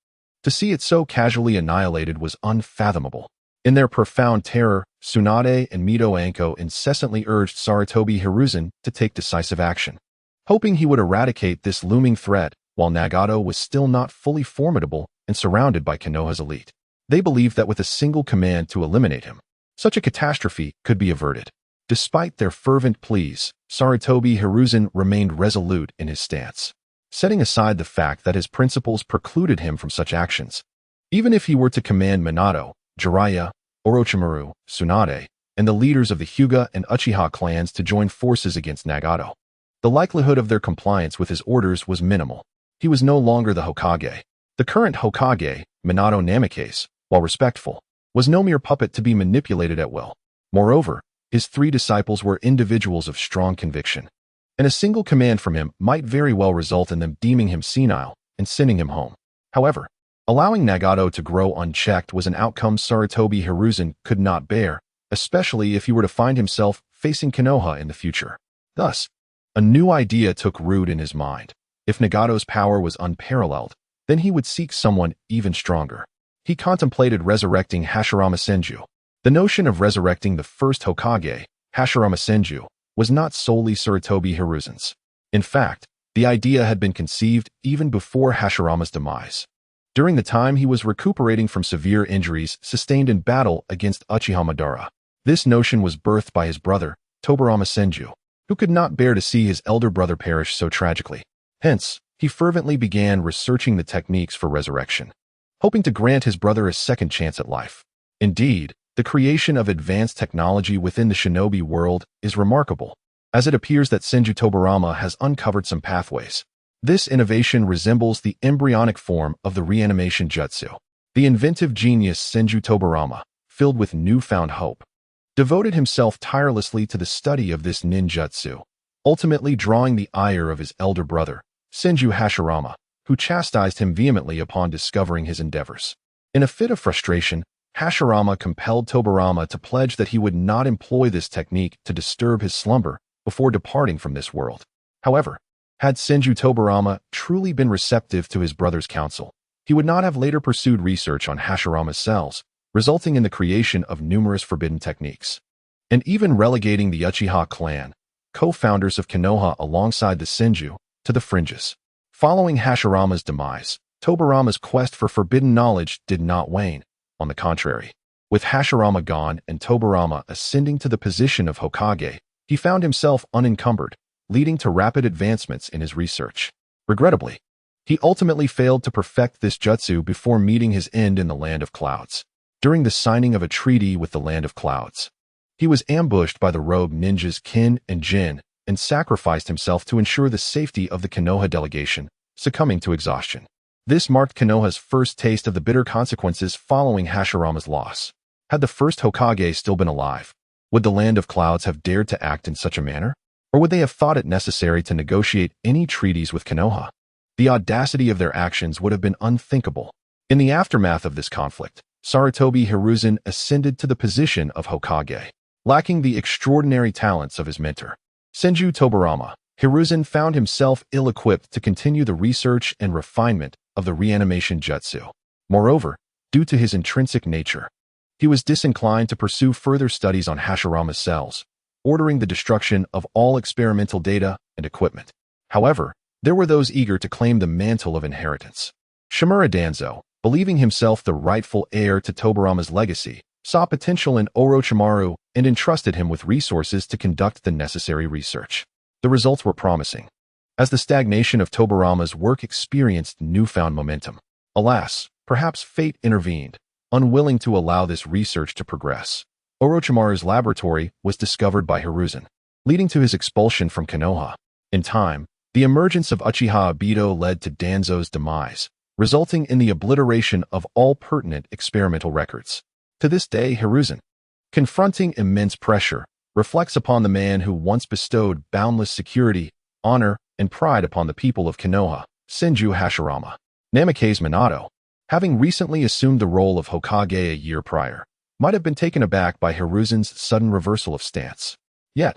To see it so casually annihilated was unfathomable. In their profound terror, Tsunade and Mito Anko incessantly urged Sarutobi Hiruzen to take decisive action, hoping he would eradicate this looming threat while Nagato was still not fully formidable and surrounded by Konoha's elite. They believed that with a single command to eliminate him, such a catastrophe could be averted. Despite their fervent pleas, Sarutobi Hiruzen remained resolute in his stance, setting aside the fact that his principles precluded him from such actions. Even if he were to command Minato, Jiraiya, Orochimaru, Tsunade, and the leaders of the Hyuga and Uchiha clans to join forces against Nagato, the likelihood of their compliance with his orders was minimal. He was no longer the Hokage. The current Hokage, Minato Namikaze, while respectful, was no mere puppet to be manipulated at will. Moreover, his three disciples were individuals of strong conviction, and a single command from him might very well result in them deeming him senile and sending him home. However, allowing Nagato to grow unchecked was an outcome Sarutobi Hiruzen could not bear, especially if he were to find himself facing Konoha in the future. Thus, a new idea took root in his mind. If Nagato's power was unparalleled, then he would seek someone even stronger. He contemplated resurrecting Hashirama Senju. The notion of resurrecting the first Hokage, Hashirama Senju, was not solely Sarutobi Hiruzen's. In fact, the idea had been conceived even before Hashirama's demise. During the time he was recuperating from severe injuries sustained in battle against Uchiha Madara, this notion was birthed by his brother, Tobirama Senju, who could not bear to see his elder brother perish so tragically. Hence, he fervently began researching the techniques for resurrection, hoping to grant his brother a second chance at life. Indeed, the creation of advanced technology within the shinobi world is remarkable, as it appears that Senju Tobirama has uncovered some pathways. This innovation resembles the embryonic form of the reanimation jutsu. The inventive genius Senju Tobirama, filled with newfound hope, devoted himself tirelessly to the study of this ninjutsu, ultimately drawing the ire of his elder brother, Senju Hashirama, who chastised him vehemently upon discovering his endeavors. In a fit of frustration, Hashirama compelled Tobirama to pledge that he would not employ this technique to disturb his slumber before departing from this world. However, had Senju Tobirama truly been receptive to his brother's counsel, he would not have later pursued research on Hashirama's cells, resulting in the creation of numerous forbidden techniques, and even relegating the Uchiha clan, co-founders of Konoha alongside the Senju, to the fringes. Following Hashirama's demise, Tobirama's quest for forbidden knowledge did not wane. On the contrary, with Hashirama gone and Tobirama ascending to the position of Hokage, he found himself unencumbered, leading to rapid advancements in his research. Regrettably, he ultimately failed to perfect this jutsu before meeting his end in the Land of Clouds. During the signing of a treaty with the Land of Clouds, he was ambushed by the rogue ninjas Kin and Jin and sacrificed himself to ensure the safety of the Konoha delegation, succumbing to exhaustion. This marked Konoha's first taste of the bitter consequences following Hashirama's loss. Had the first Hokage still been alive, would the Land of Clouds have dared to act in such a manner? Or would they have thought it necessary to negotiate any treaties with Konoha? The audacity of their actions would have been unthinkable. In the aftermath of this conflict, Sarutobi Hiruzen ascended to the position of Hokage. Lacking the extraordinary talents of his mentor, Senju Tobirama, Hiruzen found himself ill-equipped to continue the research and refinement of the reanimation jutsu. Moreover, due to his intrinsic nature, he was disinclined to pursue further studies on Hashirama's cells, ordering the destruction of all experimental data and equipment. However, there were those eager to claim the mantle of inheritance. Shimura Danzo, believing himself the rightful heir to Tobirama's legacy, saw potential in Orochimaru and entrusted him with resources to conduct the necessary research. The results were promising, as the stagnation of Tobirama's work experienced newfound momentum. Alas, perhaps fate intervened, unwilling to allow this research to progress. Orochimaru's laboratory was discovered by Hiruzen, leading to his expulsion from Konoha. In time, the emergence of Uchiha Obito led to Danzo's demise, resulting in the obliteration of all pertinent experimental records. To this day, Hiruzen, confronting immense pressure, reflects upon the man who once bestowed boundless security, honor, and pride upon the people of Konoha, Senju Hashirama. Namikaze Minato, having recently assumed the role of Hokage a year prior, might have been taken aback by Hiruzen's sudden reversal of stance. Yet,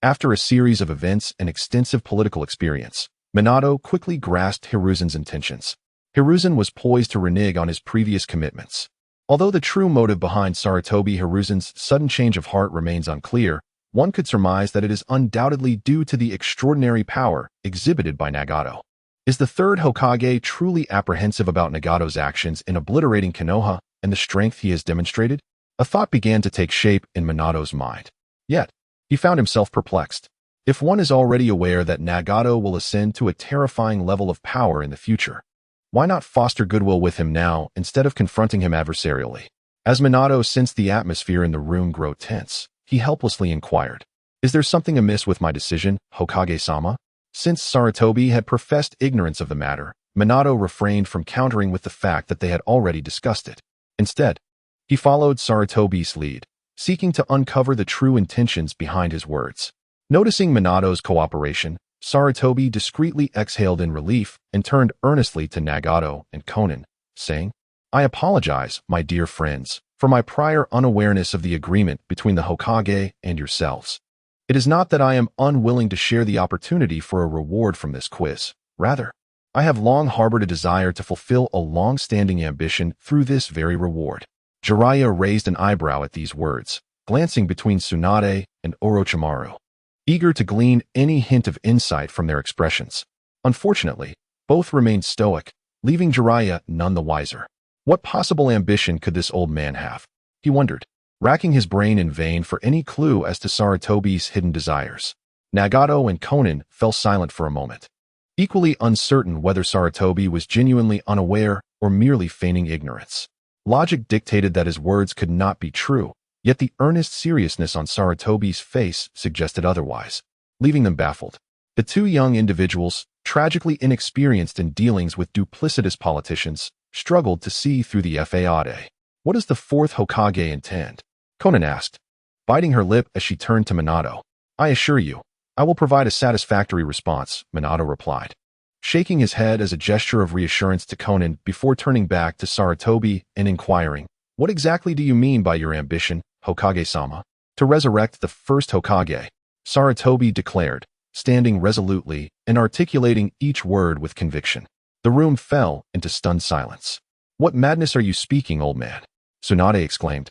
after a series of events and extensive political experience, Minato quickly grasped Hiruzen's intentions. Hiruzen was poised to renege on his previous commitments. Although the true motive behind Sarutobi Hiruzen's sudden change of heart remains unclear, one could surmise that it is undoubtedly due to the extraordinary power exhibited by Nagato. Is the third Hokage truly apprehensive about Nagato's actions in obliterating Konoha and the strength he has demonstrated? A thought began to take shape in Minato's mind. Yet, he found himself perplexed. If one is already aware that Nagato will ascend to a terrifying level of power in the future, why not foster goodwill with him now instead of confronting him adversarially? As Minato sensed the atmosphere in the room grow tense, he helplessly inquired, "Is there something amiss with my decision, Hokage-sama?" Since Sarutobi had professed ignorance of the matter, Minato refrained from countering with the fact that they had already discussed it. Instead, he followed Sarutobi's lead, seeking to uncover the true intentions behind his words. Noticing Minato's cooperation, Sarutobi discreetly exhaled in relief and turned earnestly to Nagato and Konan, saying, "I apologize, my dear friends, for my prior unawareness of the agreement between the Hokage and yourselves. It is not that I am unwilling to share the opportunity for a reward from this quiz. Rather, I have long harbored a desire to fulfill a long-standing ambition through this very reward." Jiraiya raised an eyebrow at these words, glancing between Tsunade and Orochimaru, eager to glean any hint of insight from their expressions. Unfortunately, both remained stoic, leaving Jiraiya none the wiser. What possible ambition could this old man have? He wondered, racking his brain in vain for any clue as to Sarutobi's hidden desires. Nagato and Konan fell silent for a moment, equally uncertain whether Sarutobi was genuinely unaware or merely feigning ignorance. Logic dictated that his words could not be true, yet the earnest seriousness on Sarutobi's face suggested otherwise, leaving them baffled. The two young individuals, tragically inexperienced in dealings with duplicitous politicians, struggled to see through the facade. "What does the fourth Hokage intend?" Konan asked, biting her lip as she turned to Minato. "I assure you, I will provide a satisfactory response," Minato replied, shaking his head as a gesture of reassurance to Konan before turning back to Sarutobi and inquiring, "What exactly do you mean by your ambition, Hokage-sama?" "To resurrect the first Hokage," Sarutobi declared, standing resolutely and articulating each word with conviction. The room fell into stunned silence. "What madness are you speaking, old man?" Tsunade exclaimed,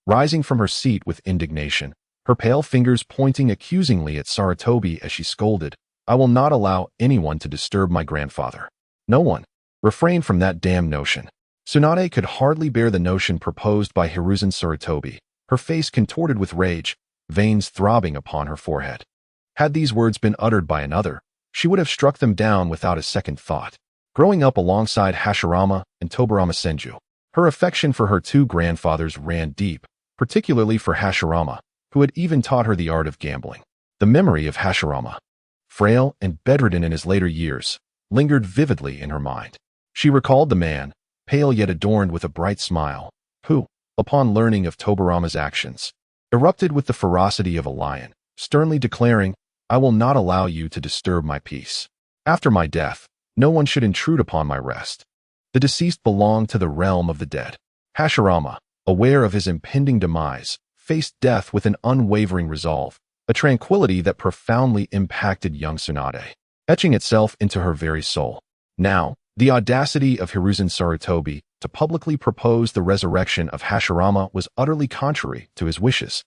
rising from her seat with indignation, her pale fingers pointing accusingly at Sarutobi as she scolded, "I will not allow anyone to disturb my grandfather. No one. Refrain from that damn notion." Tsunade could hardly bear the notion proposed by Hiruzen Sarutobi, her face contorted with rage, veins throbbing upon her forehead. Had these words been uttered by another, she would have struck them down without a second thought. Growing up alongside Hashirama and Tobirama Senju, her affection for her two grandfathers ran deep, particularly for Hashirama, who had even taught her the art of gambling. The memory of Hashirama, frail and bedridden in his later years, lingered vividly in her mind. She recalled the man, pale yet adorned with a bright smile, who, upon learning of Tobirama's actions, erupted with the ferocity of a lion, sternly declaring, "I will not allow you to disturb my peace. After my death, no one should intrude upon my rest." The deceased belonged to the realm of the dead. Hashirama, aware of his impending demise, faced death with an unwavering resolve, a tranquility that profoundly impacted young Tsunade, etching itself into her very soul. Now, the audacity of Hiruzen Sarutobi to publicly propose the resurrection of Hashirama was utterly contrary to his wishes,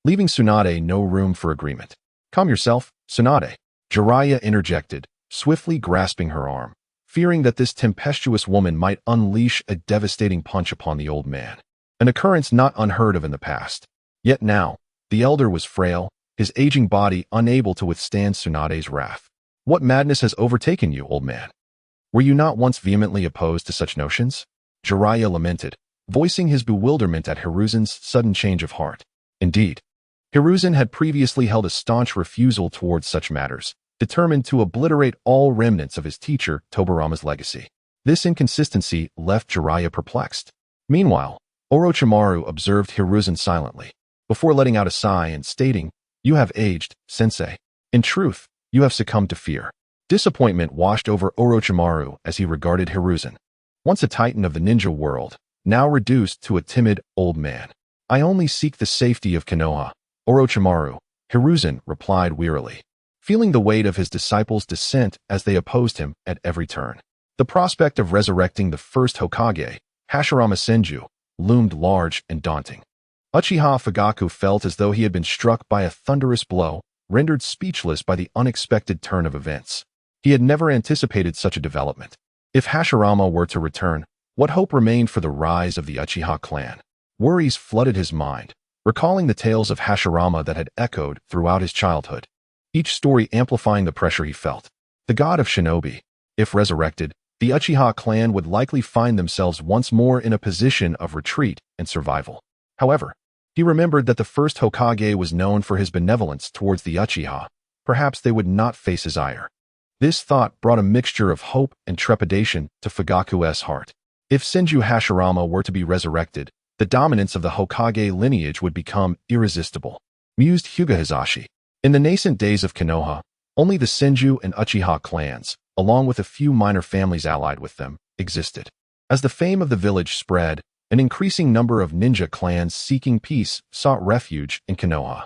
leaving Tsunade no room for agreement. "Calm yourself, Tsunade," Jiraiya interjected, swiftly grasping her arm, fearing that this tempestuous woman might unleash a devastating punch upon the old man, an occurrence not unheard of in the past. Yet now, the elder was frail, his aging body unable to withstand Tsunade's wrath. "What madness has overtaken you, old man? Were you not once vehemently opposed to such notions?" Jiraiya lamented, voicing his bewilderment at Hiruzen's sudden change of heart. Indeed, Hiruzen had previously held a staunch refusal towards such matters, determined to obliterate all remnants of his teacher Tobirama's legacy. This inconsistency left Jiraiya perplexed. Meanwhile, Orochimaru observed Hiruzen silently, before letting out a sigh and stating, "You have aged, sensei. In truth, you have succumbed to fear." Disappointment washed over Orochimaru as he regarded Hiruzen, once a titan of the ninja world, now reduced to a timid old man. "I only seek the safety of Konoha, Orochimaru," Hiruzen replied wearily, feeling the weight of his disciples' dissent as they opposed him at every turn. The prospect of resurrecting the first Hokage, Hashirama Senju, loomed large and daunting. Uchiha Fugaku felt as though he had been struck by a thunderous blow, rendered speechless by the unexpected turn of events. He had never anticipated such a development. If Hashirama were to return, what hope remained for the rise of the Uchiha clan? Worries flooded his mind, recalling the tales of Hashirama that had echoed throughout his childhood, each story amplifying the pressure he felt. The god of shinobi, if resurrected, the Uchiha clan would likely find themselves once more in a position of retreat and survival. However, he remembered that the first Hokage was known for his benevolence towards the Uchiha. Perhaps they would not face his ire. This thought brought a mixture of hope and trepidation to Fugaku's heart. If Senju Hashirama were to be resurrected, the dominance of the Hokage lineage would become irresistible, mused Hyuga Hisashi. In the nascent days of Konoha, only the Senju and Uchiha clans, along with a few minor families allied with them, existed. As the fame of the village spread, an increasing number of ninja clans seeking peace sought refuge in Konoha.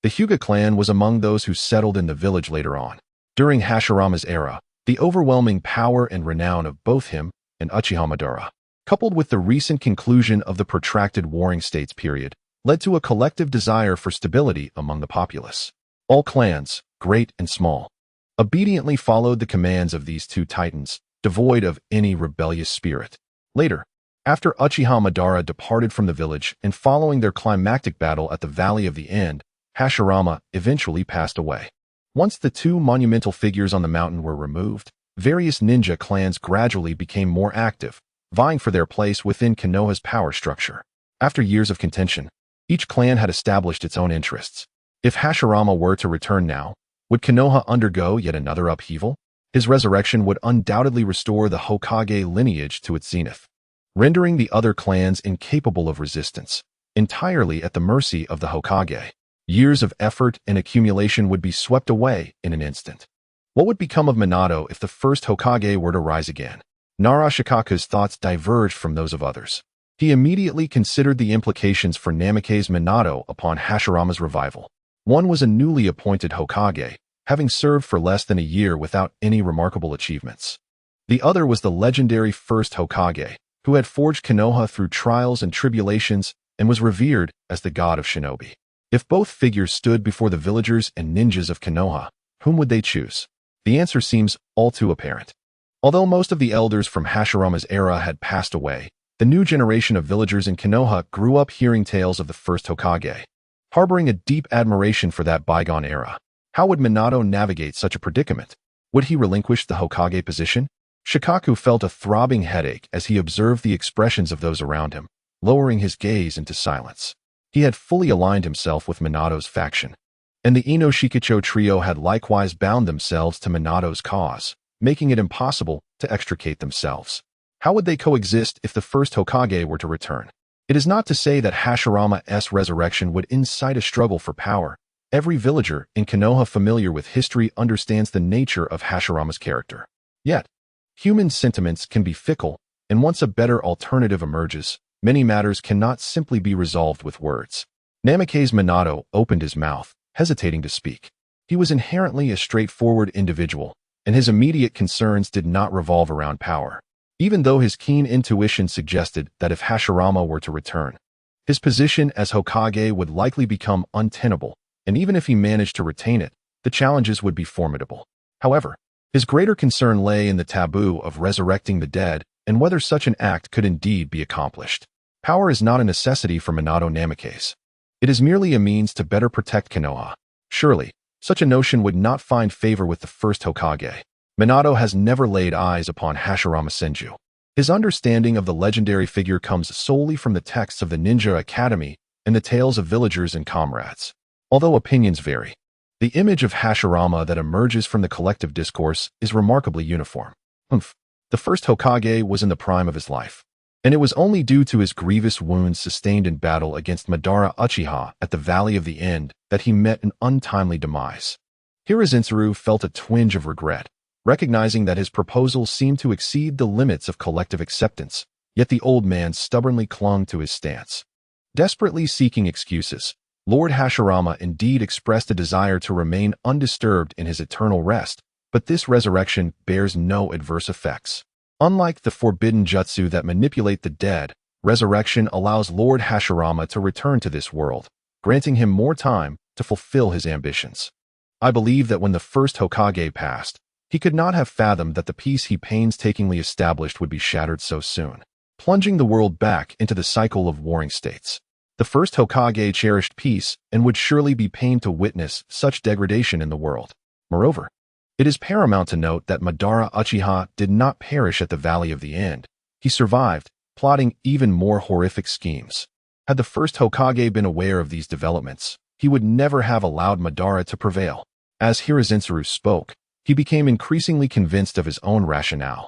The Hyuga clan was among those who settled in the village later on. During Hashirama's era, the overwhelming power and renown of both him and Uchiha Madara, coupled with the recent conclusion of the protracted Warring States period, led to a collective desire for stability among the populace. All clans, great and small, obediently followed the commands of these two titans, devoid of any rebellious spirit. Later, after Uchiha Madara departed from the village and following their climactic battle at the Valley of the End, Hashirama eventually passed away. Once the two monumental figures on the mountain were removed, various ninja clans gradually became more active, vying for their place within Konoha's power structure. After years of contention, each clan had established its own interests. If Hashirama were to return now, would Konoha undergo yet another upheaval? His resurrection would undoubtedly restore the Hokage lineage to its zenith, rendering the other clans incapable of resistance, entirely at the mercy of the Hokage. Years of effort and accumulation would be swept away in an instant. What would become of Minato if the first Hokage were to rise again? Nara Shikaku's thoughts diverged from those of others. He immediately considered the implications for Namikaze Minato upon Hashirama's revival. One was a newly appointed Hokage, having served for less than a year without any remarkable achievements. The other was the legendary first Hokage, who had forged Konoha through trials and tribulations and was revered as the god of shinobi. If both figures stood before the villagers and ninjas of Konoha, whom would they choose? The answer seems all too apparent. Although most of the elders from Hashirama's era had passed away, the new generation of villagers in Konoha grew up hearing tales of the first Hokage, harboring a deep admiration for that bygone era. How would Minato navigate such a predicament? Would he relinquish the Hokage position? Shikaku felt a throbbing headache as he observed the expressions of those around him, lowering his gaze into silence. He had fully aligned himself with Minato's faction. and the Ino Shikicho trio had likewise bound themselves to Minato's cause, making it impossible to extricate themselves. How would they coexist if the first Hokage were to return? It is not to say that Hashirama's resurrection would incite a struggle for power. Every villager in Konoha familiar with history understands the nature of Hashirama's character. Yet, human sentiments can be fickle, and once a better alternative emerges, many matters cannot simply be resolved with words. Namikaze Minato opened his mouth, hesitating to speak. He was inherently a straightforward individual, and his immediate concerns did not revolve around power. Even though his keen intuition suggested that if Hashirama were to return, his position as Hokage would likely become untenable, and even if he managed to retain it, the challenges would be formidable. However, his greater concern lay in the taboo of resurrecting the dead and whether such an act could indeed be accomplished. Power is not a necessity for Minato Namikaze. It is merely a means to better protect Konoha. Surely, such a notion would not find favor with the first Hokage. Minato has never laid eyes upon Hashirama Senju. His understanding of the legendary figure comes solely from the texts of the Ninja Academy and the tales of villagers and comrades. Although opinions vary, the image of Hashirama that emerges from the collective discourse is remarkably uniform. The first Hokage was in the prime of his life, and it was only due to his grievous wounds sustained in battle against Madara Uchiha at the Valley of the End that he met an untimely demise. Hiruzen felt a twinge of regret, recognizing that his proposal seemed to exceed the limits of collective acceptance, yet the old man stubbornly clung to his stance. Desperately seeking excuses, Lord Hashirama indeed expressed a desire to remain undisturbed in his eternal rest, but this resurrection bears no adverse effects. Unlike the forbidden jutsu that manipulate the dead, resurrection allows Lord Hashirama to return to this world, granting him more time to fulfill his ambitions. I believe that when the first Hokage passed, he could not have fathomed that the peace he painstakingly established would be shattered so soon, plunging the world back into the cycle of warring states. The first Hokage cherished peace and would surely be pained to witness such degradation in the world. Moreover, it is paramount to note that Madara Uchiha did not perish at the Valley of the End. He survived, plotting even more horrific schemes. Had the first Hokage been aware of these developments, he would never have allowed Madara to prevail. As Hiruzen spoke, he became increasingly convinced of his own rationale,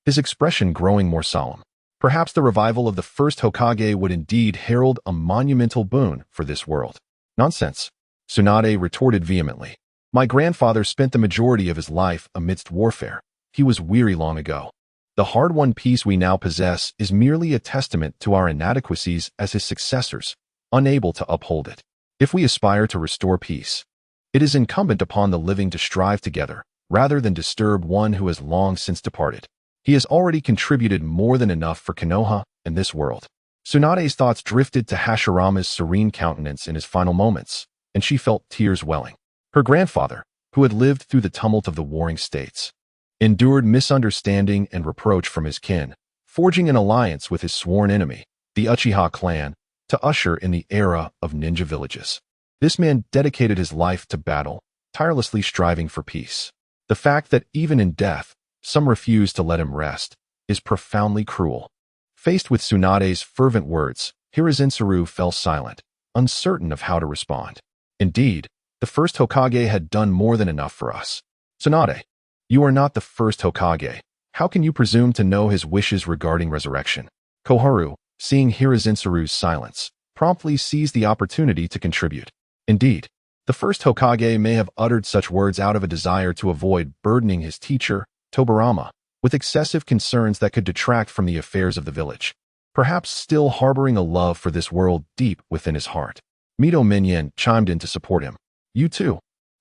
his expression growing more solemn. Perhaps the revival of the first Hokage would indeed herald a monumental boon for this world. Nonsense, Tsunade retorted vehemently. My grandfather spent the majority of his life amidst warfare. He was weary long ago. The hard-won peace we now possess is merely a testament to our inadequacies as his successors, unable to uphold it. If we aspire to restore peace, it is incumbent upon the living to strive together, rather than disturb one who has long since departed. He has already contributed more than enough for Konoha and this world. Tsunade's thoughts drifted to Hashirama's serene countenance in his final moments, and she felt tears welling. Her grandfather, who had lived through the tumult of the warring states, endured misunderstanding and reproach from his kin, forging an alliance with his sworn enemy, the Uchiha clan, to usher in the era of ninja villages. This man dedicated his life to battle, tirelessly striving for peace. The fact that even in death, some refuse to let him rest, is profoundly cruel. Faced with Tsunade's fervent words, Hiruzen fell silent, uncertain of how to respond. Indeed, the first Hokage had done more than enough for us. Tsunade, you are not the first Hokage. How can you presume to know his wishes regarding resurrection? Koharu, seeing Hiruzen silence, promptly seized the opportunity to contribute. Indeed, the first Hokage may have uttered such words out of a desire to avoid burdening his teacher, Tobirama, with excessive concerns that could detract from the affairs of the village, perhaps still harboring a love for this world deep within his heart. Mito Minyan chimed in to support him. You too.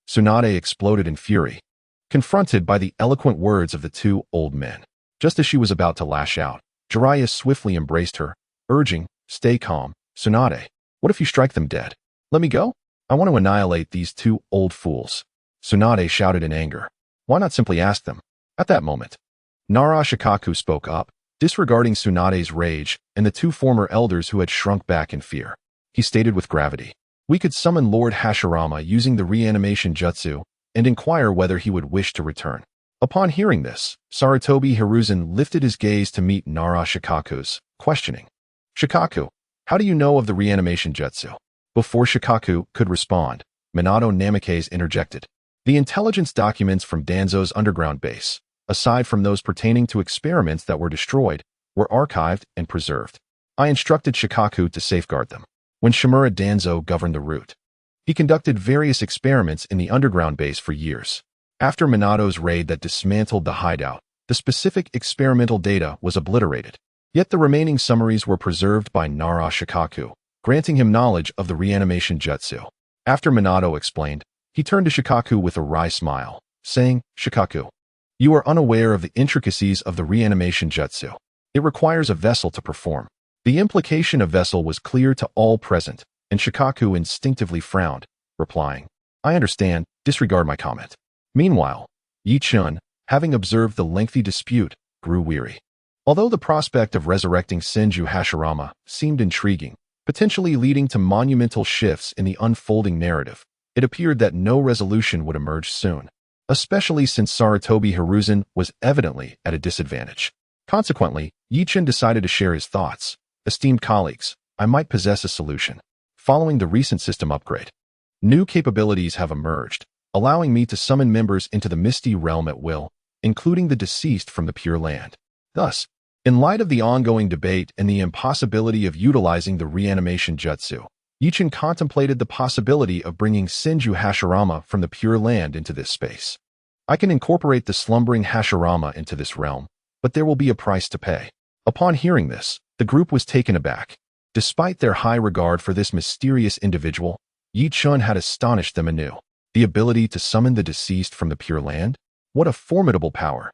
Tsunade exploded in fury, confronted by the eloquent words of the two old men. Just as she was about to lash out, Jiraiya swiftly embraced her, urging, "Stay calm, Tsunade. What if you strike them dead? Let me go? I want to annihilate these two old fools." Tsunade shouted in anger. Why not simply ask them? At that moment, Nara Shikaku spoke up, disregarding Tsunade's rage and the two former elders who had shrunk back in fear. He stated with gravity, "We could summon Lord Hashirama using the reanimation jutsu and inquire whether he would wish to return." Upon hearing this, Sarutobi Hiruzen lifted his gaze to meet Nara Shikaku's, questioning. "Shikaku, how do you know of the reanimation jutsu?" Before Shikaku could respond, Minato Namikaze interjected. The intelligence documents from Danzo's underground base, aside from those pertaining to experiments that were destroyed, were archived and preserved. I instructed Shikaku to safeguard them. When Shimura Danzo governed the route, he conducted various experiments in the underground base for years. After Minato's raid that dismantled the hideout, the specific experimental data was obliterated. Yet the remaining summaries were preserved by Nara Shikaku, granting him knowledge of the reanimation jutsu. After Minato explained, he turned to Shikaku with a wry smile, saying, "Shikaku, you are unaware of the intricacies of the reanimation jutsu. It requires a vessel to perform." The implication of vessel was clear to all present, and Shikaku instinctively frowned, replying, "I understand, disregard my comment." Meanwhile, Yi-chun, having observed the lengthy dispute, grew weary. Although the prospect of resurrecting Senju Hashirama seemed intriguing, potentially leading to monumental shifts in the unfolding narrative, it appeared that no resolution would emerge soon, especially since Sarutobi Hiruzen was evidently at a disadvantage. Consequently, Yi-chun decided to share his thoughts. "Esteemed colleagues, I might possess a solution. Following the recent system upgrade, new capabilities have emerged, allowing me to summon members into the Misty Realm at will, including the deceased from the Pure Land. Thus, in light of the ongoing debate and the impossibility of utilizing the reanimation jutsu, Yi-chun contemplated the possibility of bringing Senju Hashirama from the Pure Land into this space. I can incorporate the slumbering Hashirama into this realm, but there will be a price to pay." Upon hearing this, the group was taken aback. Despite their high regard for this mysterious individual, Yi-chun had astonished them anew. The ability to summon the deceased from the Pure Land? What a formidable power!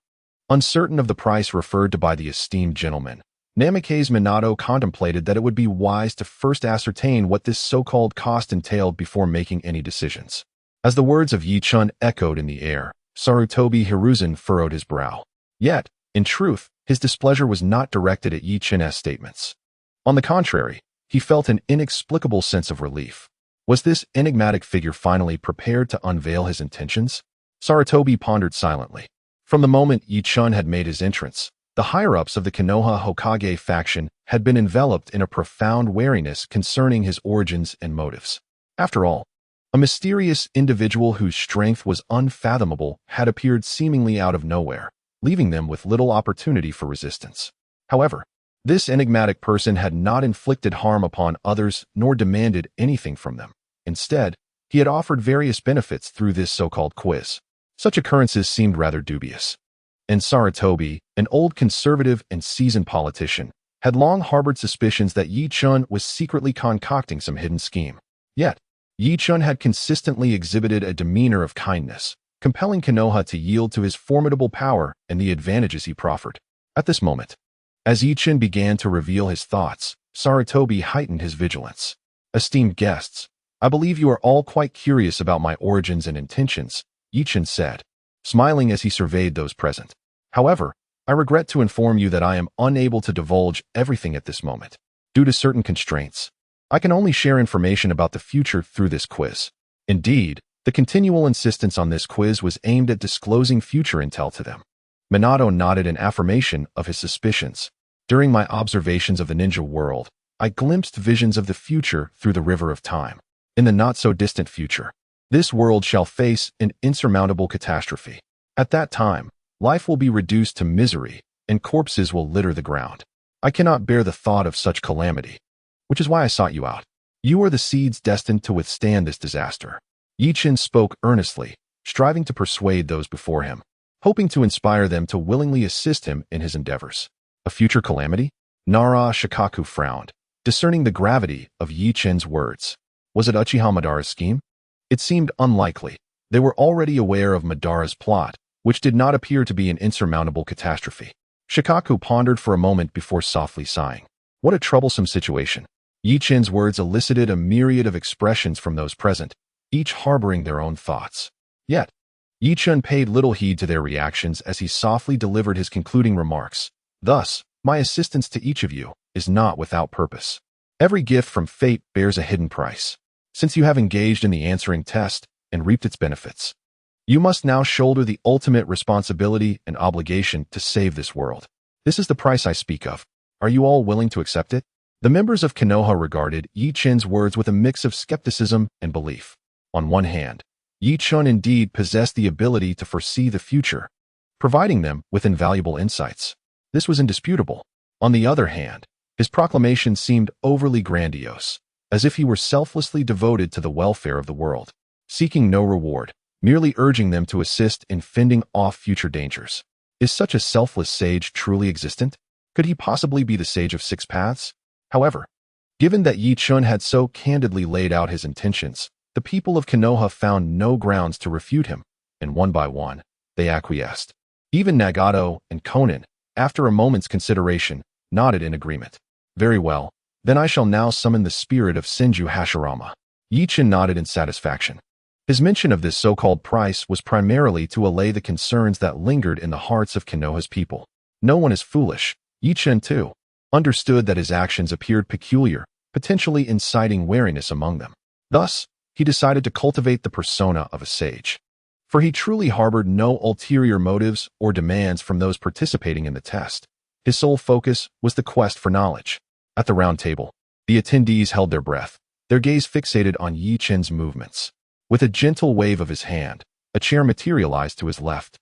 Uncertain of the price referred to by the esteemed gentleman, Namikaze Minato contemplated that it would be wise to first ascertain what this so-called cost entailed before making any decisions. As the words of Yi-chun echoed in the air, Sarutobi Hiruzen furrowed his brow. Yet, in truth, his displeasure was not directed at Yi-chun's statements. On the contrary, he felt an inexplicable sense of relief. Was this enigmatic figure finally prepared to unveil his intentions? Sarutobi pondered silently. From the moment Yi-chun had made his entrance, the higher-ups of the Konoha Hokage faction had been enveloped in a profound wariness concerning his origins and motives. After all, a mysterious individual whose strength was unfathomable had appeared seemingly out of nowhere, leaving them with little opportunity for resistance. However, this enigmatic person had not inflicted harm upon others nor demanded anything from them. Instead, he had offered various benefits through this so-called quiz. Such occurrences seemed rather dubious. And Sarutobi, an old conservative and seasoned politician, had long harbored suspicions that Yi-chun was secretly concocting some hidden scheme. Yet, Yi-chun had consistently exhibited a demeanor of kindness, compelling Konoha to yield to his formidable power and the advantages he proffered. At this moment, as Yi-chun began to reveal his thoughts, Sarutobi heightened his vigilance. "Esteemed guests, I believe you are all quite curious about my origins and intentions," Yi-chun said, smiling as he surveyed those present. "However, I regret to inform you that I am unable to divulge everything at this moment. Due to certain constraints, I can only share information about the future through this quiz." Indeed, the continual insistence on this quiz was aimed at disclosing future intel to them. Minato nodded in affirmation of his suspicions. "During my observations of the ninja world, I glimpsed visions of the future through the river of time. In the not-so-distant future, this world shall face an insurmountable catastrophe. At that time, life will be reduced to misery, and corpses will litter the ground. I cannot bear the thought of such calamity, which is why I sought you out. You are the seeds destined to withstand this disaster." Yi-chun spoke earnestly, striving to persuade those before him, hoping to inspire them to willingly assist him in his endeavors. A future calamity? Nara Shikaku frowned, discerning the gravity of Yi-chun's words. Was it Uchiha Madara's scheme? It seemed unlikely. They were already aware of Madara's plot, which did not appear to be an insurmountable catastrophe. Shikaku pondered for a moment before softly sighing. What a troublesome situation. Yi-chun's words elicited a myriad of expressions from those present, each harboring their own thoughts. Yet, Yi-chun paid little heed to their reactions as he softly delivered his concluding remarks. "Thus, my assistance to each of you is not without purpose. Every gift from fate bears a hidden price. Since you have engaged in the answering test and reaped its benefits, you must now shoulder the ultimate responsibility and obligation to save this world. This is the price I speak of. Are you all willing to accept it?" The members of Konoha regarded Yi-chun's words with a mix of skepticism and belief. On one hand, Yi Chun indeed possessed the ability to foresee the future, providing them with invaluable insights. This was indisputable. On the other hand, his proclamation seemed overly grandiose, as if he were selflessly devoted to the welfare of the world, seeking no reward, merely urging them to assist in fending off future dangers. Is such a selfless sage truly existent? Could he possibly be the sage of six paths? However, given that Yi Chun had so candidly laid out his intentions, the people of Konoha found no grounds to refute him, and one by one, they acquiesced. Even Nagato and Konan, after a moment's consideration, nodded in agreement. Very well, then I shall now summon the spirit of Senju Hashirama. Yi Chun nodded in satisfaction. His mention of this so-called price was primarily to allay the concerns that lingered in the hearts of Konoha's people. No one is foolish. Yi Chun, too, understood that his actions appeared peculiar, potentially inciting wariness among them. Thus, he decided to cultivate the persona of a sage. For he truly harbored no ulterior motives or demands from those participating in the test. His sole focus was the quest for knowledge. At the round table, the attendees held their breath, their gaze fixated on Yi Chun's movements. With a gentle wave of his hand, a chair materialized to his left,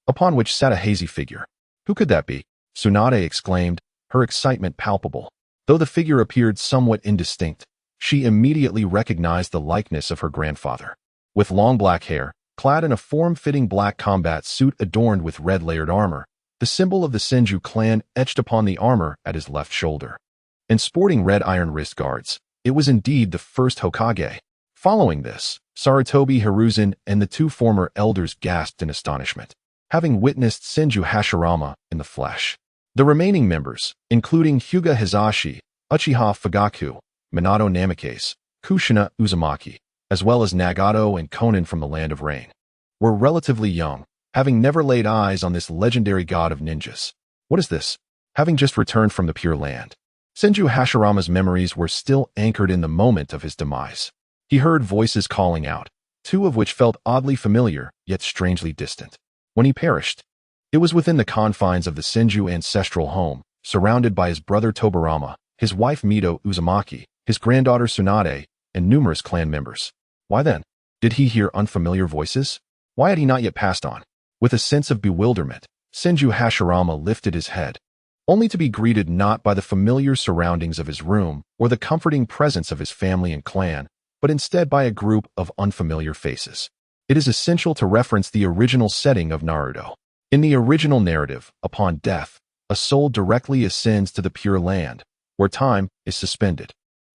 upon which sat a hazy figure. Who could that be? Tsunade exclaimed, her excitement palpable. Though the figure appeared somewhat indistinct, she immediately recognized the likeness of her grandfather. With long black hair, clad in a form-fitting black combat suit adorned with red layered armor, the symbol of the Senju clan etched upon the armor at his left shoulder. And sporting red iron wrist guards, it was indeed the first Hokage. Following this, Sarutobi Hiruzen and the two former elders gasped in astonishment, having witnessed Senju Hashirama in the flesh. The remaining members, including Hyuga Hizashi, Uchiha Fugaku, Minato Namikaze, Kushina Uzumaki, as well as Nagato and Konan from the Land of Rain, were relatively young, having never laid eyes on this legendary god of ninjas. What is this? Having just returned from the Pure Land, Senju Hashirama's memories were still anchored in the moment of his demise. He heard voices calling out, two of which felt oddly familiar, yet strangely distant. When he perished, it was within the confines of the Senju ancestral home, surrounded by his brother Tobarama, his wife Mito Uzumaki, his granddaughter Tsunade, and numerous clan members. Why then? Did he hear unfamiliar voices? Why had he not yet passed on? With a sense of bewilderment, Senju Hashirama lifted his head, only to be greeted not by the familiar surroundings of his room or the comforting presence of his family and clan, but instead by a group of unfamiliar faces. It is essential to reference the original setting of Naruto. In the original narrative, upon death, a soul directly ascends to the Pure Land, where time is suspended.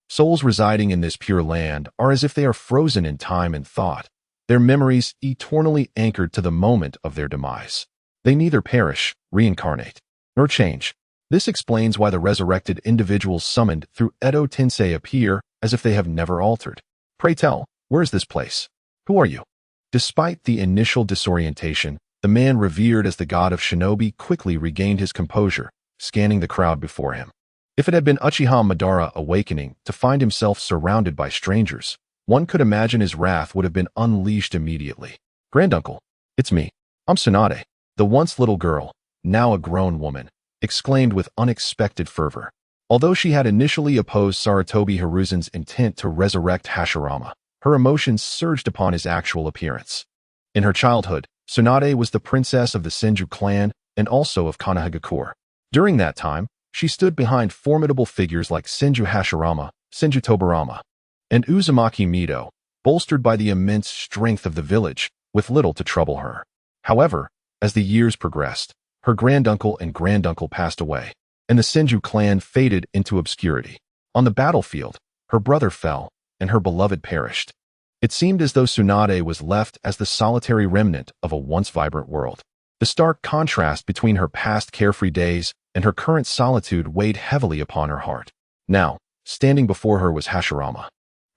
Souls residing in this Pure Land are as if they are frozen in time and thought, their memories eternally anchored to the moment of their demise. They neither perish, reincarnate, nor change. This explains why the resurrected individuals summoned through Edo Tensei appear as if they have never altered. Pray tell, where is this place? Who are you? Despite the initial disorientation, the man revered as the god of shinobi quickly regained his composure, scanning the crowd before him. If it had been Uchiha Madara awakening to find himself surrounded by strangers, one could imagine his wrath would have been unleashed immediately. Granduncle, it's me. I'm Tsunade. The once little girl, now a grown woman, exclaimed with unexpected fervor. Although she had initially opposed Sarutobi Hiruzen's intent to resurrect Hashirama, her emotions surged upon his actual appearance. In her childhood, Tsunade was the princess of the Senju clan and also of Konohagakure. During that time, she stood behind formidable figures like Senju Hashirama, Senju Tobarama, and Uzumaki Mito, bolstered by the immense strength of the village, with little to trouble her. However, as the years progressed, her granduncle and granduncle passed away, and the Senju clan faded into obscurity. On the battlefield, her brother fell, and her beloved perished. It seemed as though Tsunade was left as the solitary remnant of a once vibrant world. The stark contrast between her past carefree days and her current solitude weighed heavily upon her heart. Now, standing before her was Hashirama,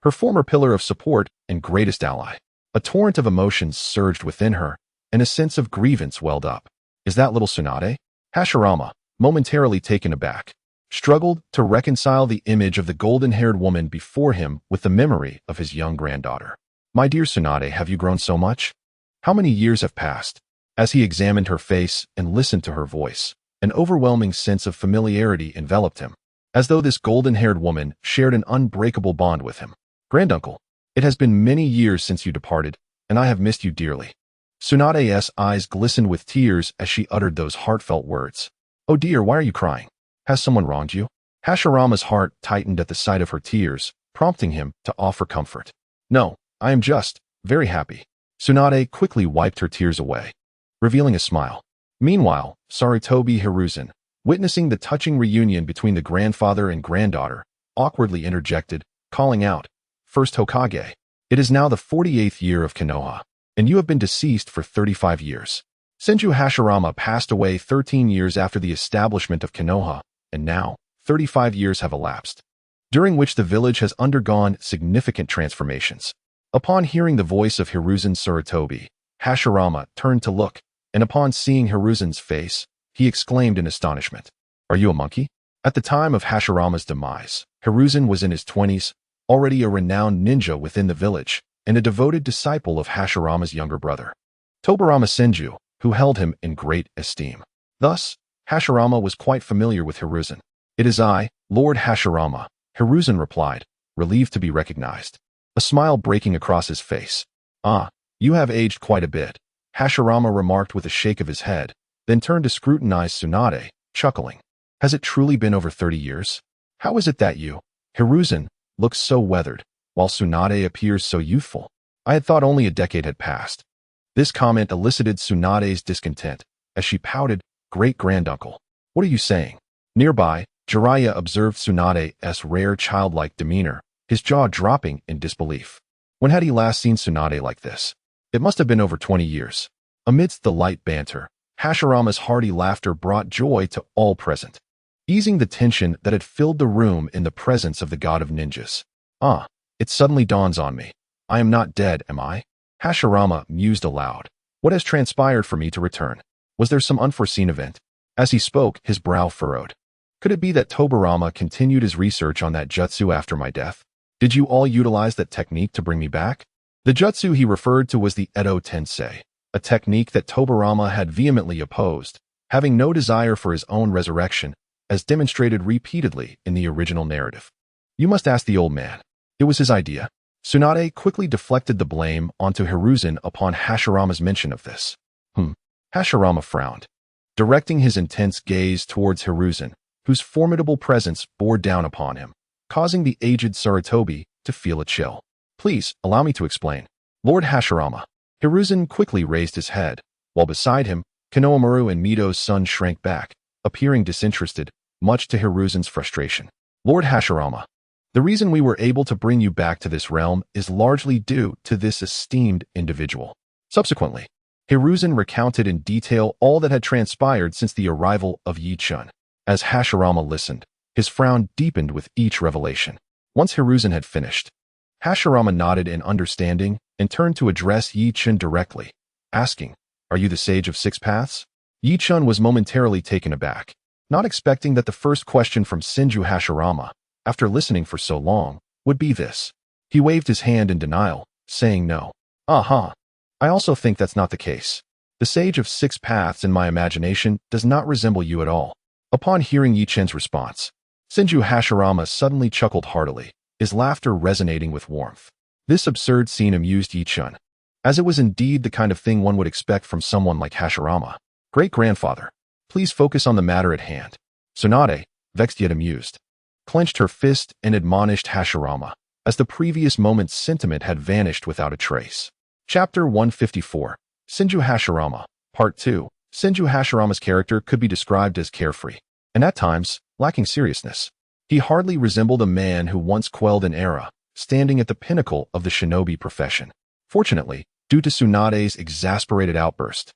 her former pillar of support and greatest ally. A torrent of emotions surged within her, and a sense of grievance welled up. Is that little Tsunade? Hashirama, momentarily taken aback, struggled to reconcile the image of the golden-haired woman before him with the memory of his young granddaughter. My dear Tsunade, have you grown so much? How many years have passed? As he examined her face and listened to her voice, an overwhelming sense of familiarity enveloped him, as though this golden-haired woman shared an unbreakable bond with him. Granduncle, It has been many years since you departed, and I have missed you dearly. Tsunade's eyes glistened with tears as she uttered those heartfelt words. Oh dear, why are you crying? Has someone wronged you? Hashirama's heart tightened at the sight of her tears, prompting him to offer comfort. No, I am just very happy. Tsunade quickly wiped her tears away, revealing a smile. Meanwhile, Sarutobi Hiruzen, witnessing the touching reunion between the grandfather and granddaughter, awkwardly interjected, calling out, First Hokage. It is now the 48th year of Konoha, and you have been deceased for 35 years. Senju Hashirama passed away 13 years after the establishment of Konoha, and now, 35 years have elapsed, during which the village has undergone significant transformations. Upon hearing the voice of Hiruzen Sarutobi, Hashirama turned to look, and upon seeing Hiruzen's face, he exclaimed in astonishment, Are you a monkey? At the time of Hashirama's demise, Hiruzen was in his 20s, already a renowned ninja within the village, and a devoted disciple of Hashirama's younger brother, Tobirama Senju, who held him in great esteem. Thus, Hashirama was quite familiar with Hiruzen. It is I, Lord Hashirama, Hiruzen replied, relieved to be recognized, a smile breaking across his face. Ah, you have aged quite a bit, Hashirama remarked with a shake of his head, then turned to scrutinize Tsunade, chuckling. Has it truly been over 30 years? How is it that you, Hiruzen, looks so weathered, while Tsunade appears so youthful? I had thought only a decade had passed. This comment elicited Tsunade's discontent, as she pouted, Great-granduncle. What are you saying? Nearby, Jiraiya observed Tsunade's rare childlike demeanor, his jaw dropping in disbelief. When had he last seen Tsunade like this? It must have been over 20 years. Amidst the light banter, Hashirama's hearty laughter brought joy to all present, easing the tension that had filled the room in the presence of the god of ninjas. Ah, it suddenly dawns on me. I am not dead, am I? Hashirama mused aloud. What has transpired for me to return? Was there some unforeseen event? As he spoke, his brow furrowed. Could it be that Tobirama continued his research on that jutsu after my death? Did you all utilize that technique to bring me back? The jutsu he referred to was the Edo Tensei, a technique that Tobirama had vehemently opposed, having no desire for his own resurrection, as demonstrated repeatedly in the original narrative. You must ask the old man. It was his idea. Tsunade quickly deflected the blame onto Hiruzen upon Hashirama's mention of this. Hashirama frowned, directing his intense gaze towards Hiruzen, whose formidable presence bore down upon him, causing the aged Sarutobi to feel a chill. Please, allow me to explain. Lord Hashirama. Hiruzen quickly raised his head, while beside him, Konohamaru and Mito's son shrank back, appearing disinterested, much to Hiruzen's frustration. Lord Hashirama. The reason we were able to bring you back to this realm is largely due to this esteemed individual. Subsequently, Hiruzen recounted in detail all that had transpired since the arrival of Yi Chun. As Hashirama listened, his frown deepened with each revelation. Once Hiruzen had finished, Hashirama nodded in understanding and turned to address Yi Chun directly, asking, Are you the Sage of Six Paths? Yi Chun was momentarily taken aback, not expecting that the first question from Senju Hashirama, after listening for so long, would be this. He waved his hand in denial, saying no. Aha. I also think that's not the case. The Sage of Six Paths in my imagination does not resemble you at all. Upon hearing Yi Chun's response, Senju Hashirama suddenly chuckled heartily, his laughter resonating with warmth. This absurd scene amused Yi Chun, as it was indeed the kind of thing one would expect from someone like Hashirama. Great-grandfather, please focus on the matter at hand. Tsunade, vexed yet amused, clenched her fist and admonished Hashirama, as the previous moment's sentiment had vanished without a trace. Chapter 154, Senju Hashirama, Part 2. Senju Hashirama's character could be described as carefree, and at times, lacking seriousness. He hardly resembled a man who once quelled an era, standing at the pinnacle of the shinobi profession. Fortunately, due to Tsunade's exasperated outburst,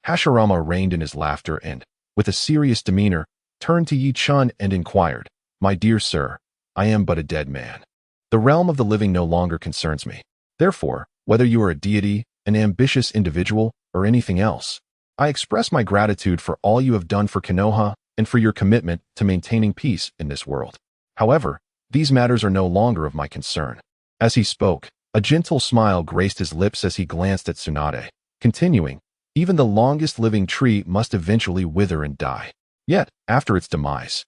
Hashirama reined in his laughter and, with a serious demeanor, turned to Yi Chun and inquired, My dear sir, I am but a dead man. The realm of the living no longer concerns me. Therefore, whether you are a deity, an ambitious individual, or anything else, I express my gratitude for all you have done for Konoha and for your commitment to maintaining peace in this world. However, these matters are no longer of my concern. As he spoke, a gentle smile graced his lips as he glanced at Tsunade, continuing, Even the longest living tree must eventually wither and die. Yet, after its demise,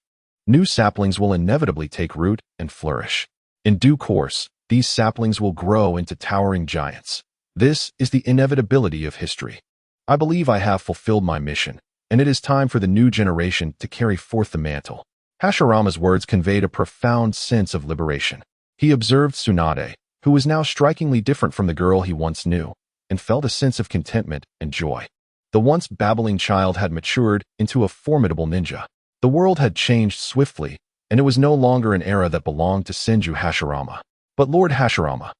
new saplings will inevitably take root and flourish. In due course, these saplings will grow into towering giants. This is the inevitability of history. I believe I have fulfilled my mission, and it is time for the new generation to carry forth the mantle. Hashirama's words conveyed a profound sense of liberation. He observed Tsunade, who was now strikingly different from the girl he once knew, and felt a sense of contentment and joy. The once babbling child had matured into a formidable ninja. The world had changed swiftly, and it was no longer an era that belonged to Senju Hashirama. But Lord Hashirama,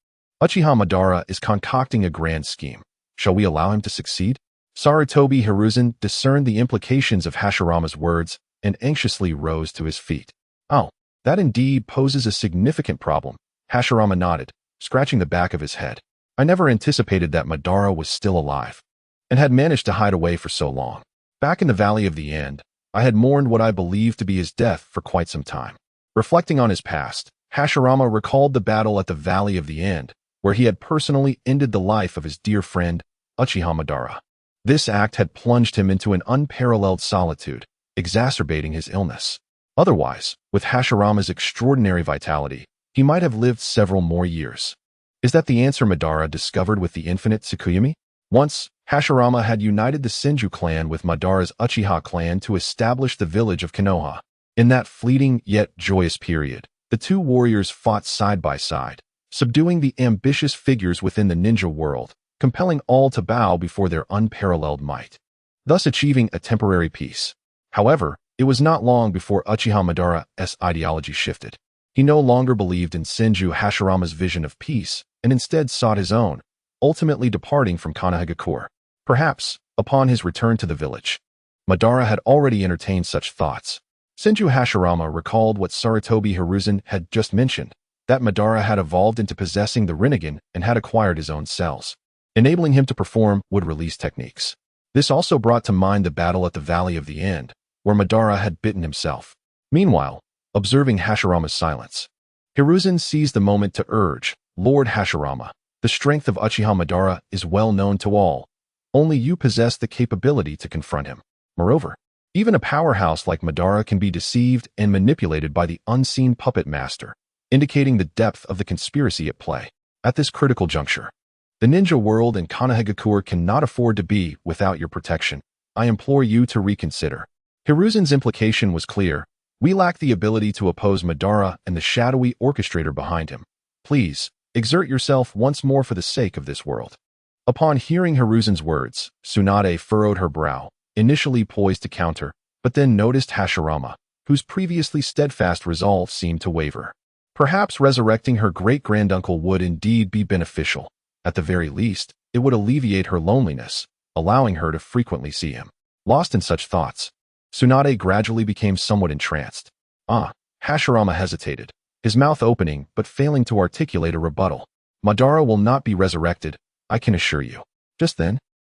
Uchiha Madara is concocting a grand scheme. Shall we allow him to succeed? Sarutobi Hiruzen discerned the implications of Hashirama's words and anxiously rose to his feet. Oh, that indeed poses a significant problem. Hashirama nodded, scratching the back of his head. I never anticipated that Madara was still alive and had managed to hide away for so long. Back in the Valley of the End, I had mourned what I believed to be his death for quite some time. Reflecting on his past, Hashirama recalled the battle at the Valley of the End, where he had personally ended the life of his dear friend, Uchiha Madara. This act had plunged him into an unparalleled solitude, exacerbating his illness. Otherwise, with Hashirama's extraordinary vitality, he might have lived several more years. Is that the answer Madara discovered with the infinite Tsukuyomi? Once, Hashirama had united the Senju clan with Madara's Uchiha clan to establish the village of Konoha. In that fleeting yet joyous period, the two warriors fought side by side, subduing the ambitious figures within the ninja world, compelling all to bow before their unparalleled might, thus achieving a temporary peace. However, it was not long before Uchiha Madara's ideology shifted. He no longer believed in Senju Hashirama's vision of peace, and instead sought his own, ultimately departing from Konoha. Perhaps, upon his return to the village, Madara had already entertained such thoughts. Senju Hashirama recalled what Sarutobi Hiruzen had just mentioned, that Madara had evolved into possessing the Rinnegan and had acquired his own cells, enabling him to perform wood-release techniques. This also brought to mind the battle at the Valley of the End, where Madara had bitten himself. Meanwhile, observing Hashirama's silence, Hiruzen seized the moment to urge, Lord Hashirama, the strength of Uchiha Madara is well known to all. Only you possess the capability to confront him. Moreover, even a powerhouse like Madara can be deceived and manipulated by the unseen puppet master, indicating the depth of the conspiracy at play. At this critical juncture, the ninja world and Konoha cannot afford to be without your protection. I implore you to reconsider. Hiruzen's implication was clear. We lack the ability to oppose Madara and the shadowy orchestrator behind him. Please, exert yourself once more for the sake of this world. Upon hearing Hiruzen's words, Tsunade furrowed her brow, initially poised to counter, but then noticed Hashirama, whose previously steadfast resolve seemed to waver. Perhaps resurrecting her great-granduncle would indeed be beneficial. At the very least, it would alleviate her loneliness, allowing her to frequently see him. Lost in such thoughts, Tsunade gradually became somewhat entranced. Hashirama hesitated, his mouth opening but failing to articulate a rebuttal. Madara will not be resurrected, I can assure you. Just then,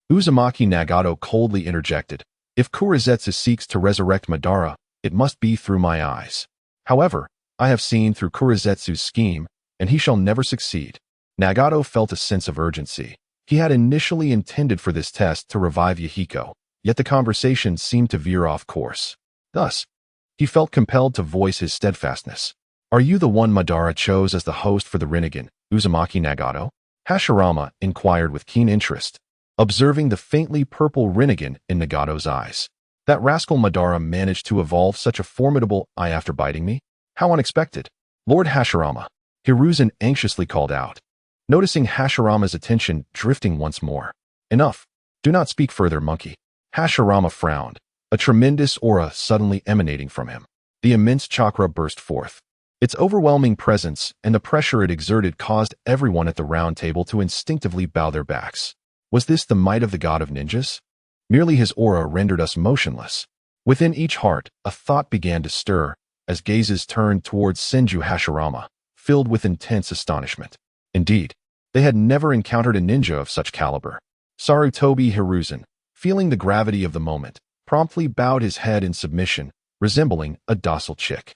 Uzumaki Nagato coldly interjected, if Kurizetsu seeks to resurrect Madara, it must be through my eyes. However, I have seen through Kurizetsu's scheme, and he shall never succeed. Nagato felt a sense of urgency. He had initially intended for this test to revive Yahiko, yet the conversation seemed to veer off course. Thus, he felt compelled to voice his steadfastness. Are you the one Madara chose as the host for the Rinnegan, Uzumaki Nagato? Hashirama inquired with keen interest, observing the faintly purple Rinnegan in Nagato's eyes. That rascal Madara managed to evolve such a formidable eye after biting me? How unexpected. Lord Hashirama, Hiruzen anxiously called out, noticing Hashirama's attention drifting once more. Enough. Do not speak further, monkey. Hashirama frowned, a tremendous aura suddenly emanating from him. The immense chakra burst forth. Its overwhelming presence and the pressure it exerted caused everyone at the round table to instinctively bow their backs. Was this the might of the god of ninjas? Merely his aura rendered us motionless. Within each heart, a thought began to stir, as gazes turned towards Senju Hashirama, filled with intense astonishment. Indeed, they had never encountered a ninja of such caliber. Sarutobi Hiruzen, feeling the gravity of the moment, promptly bowed his head in submission, resembling a docile chick.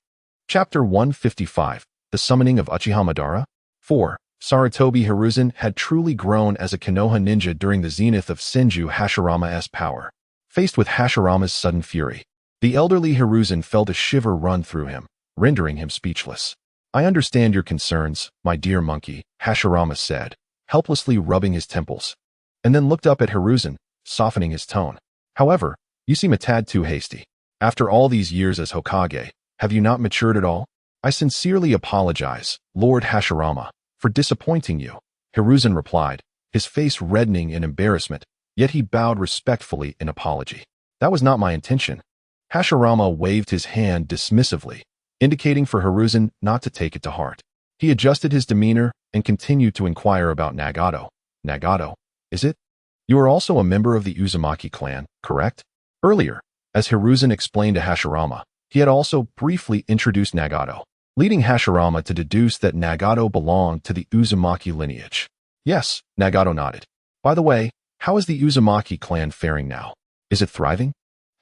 Chapter 155, The Summoning of Uchiha Madara? 4. Sarutobi Hiruzen had truly grown as a Konoha ninja during the zenith of Senju Hashirama's power. Faced with Hashirama's sudden fury, the elderly Hiruzen felt a shiver run through him, rendering him speechless. I understand your concerns, my dear monkey, Hashirama said, helplessly rubbing his temples, and then looked up at Hiruzen, softening his tone. However, you seem a tad too hasty. After all these years as Hokage, have you not matured at all? I sincerely apologize, Lord Hashirama, for disappointing you, Hiruzen replied, his face reddening in embarrassment, yet he bowed respectfully in apology. That was not my intention. Hashirama waved his hand dismissively, indicating for Hiruzen not to take it to heart. He adjusted his demeanor and continued to inquire about Nagato. Nagato, is it? You are also a member of the Uzumaki clan, correct? Earlier, as Hiruzen explained to Hashirama, he had also briefly introduced Nagato, leading Hashirama to deduce that Nagato belonged to the Uzumaki lineage. Yes, Nagato nodded. By the way, how is the Uzumaki clan faring now? Is it thriving?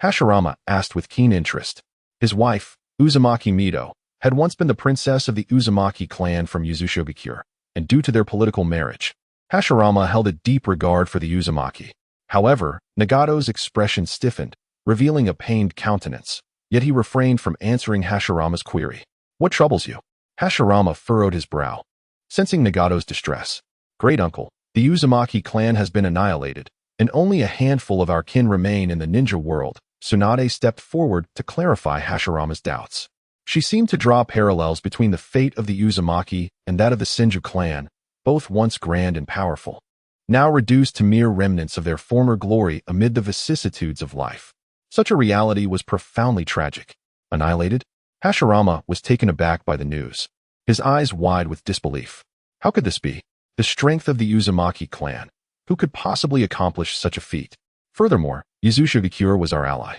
Hashirama asked with keen interest. His wife, Uzumaki Mito, had once been the princess of the Uzumaki clan from Uzushiogakure, and due to their political marriage, Hashirama held a deep regard for the Uzumaki. However, Nagato's expression stiffened, revealing a pained countenance, yet he refrained from answering Hashirama's query. What troubles you? Hashirama furrowed his brow, sensing Nagato's distress. Great uncle, the Uzumaki clan has been annihilated, and only a handful of our kin remain in the ninja world. Tsunade stepped forward to clarify Hashirama's doubts. She seemed to draw parallels between the fate of the Uzumaki and that of the Senju clan, both once grand and powerful, now reduced to mere remnants of their former glory amid the vicissitudes of life. Such a reality was profoundly tragic. Annihilated? Hashirama was taken aback by the news, his eyes wide with disbelief. How could this be? The strength of the Uzumaki clan. Who could possibly accomplish such a feat? Furthermore, Uzushiogakure was our ally.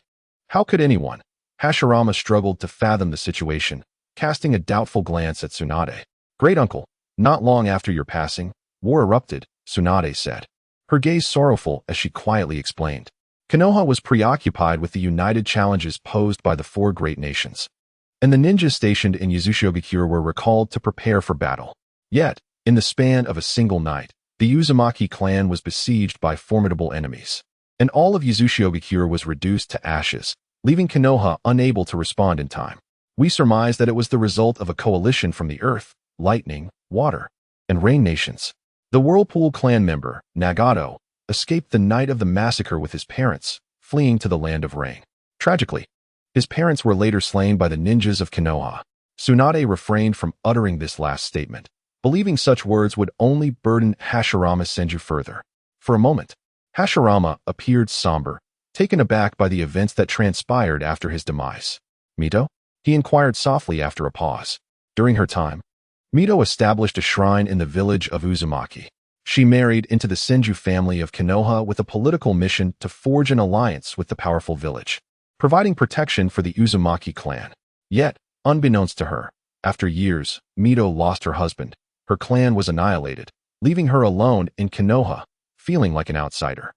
How could anyone? Hashirama struggled to fathom the situation, casting a doubtful glance at Tsunade. Great uncle, not long after your passing, war erupted, Tsunade said, her gaze sorrowful as she quietly explained. Konoha was preoccupied with the united challenges posed by the four great nations, and the ninjas stationed in Uzushiogakure were recalled to prepare for battle. Yet, in the span of a single night, the Uzumaki clan was besieged by formidable enemies, and all of Uzushiogakure was reduced to ashes, leaving Konoha unable to respond in time. We surmise that it was the result of a coalition from the earth, lightning, water, and rain nations. The Whirlpool clan member, Nagato, escaped the night of the massacre with his parents, fleeing to the land of rain. Tragically, his parents were later slain by the ninjas of Konoha. Tsunade refrained from uttering this last statement, believing such words would only burden Hashirama Senju further. For a moment, Hashirama appeared somber, taken aback by the events that transpired after his demise. Mito? He inquired softly after a pause. During her time, Mito established a shrine in the village of Uzumaki. She married into the Senju family of Konoha with a political mission to forge an alliance with the powerful village, providing protection for the Uzumaki clan. Yet, unbeknownst to her, after years, Mito lost her husband. Her clan was annihilated, leaving her alone in Konoha, feeling like an outsider.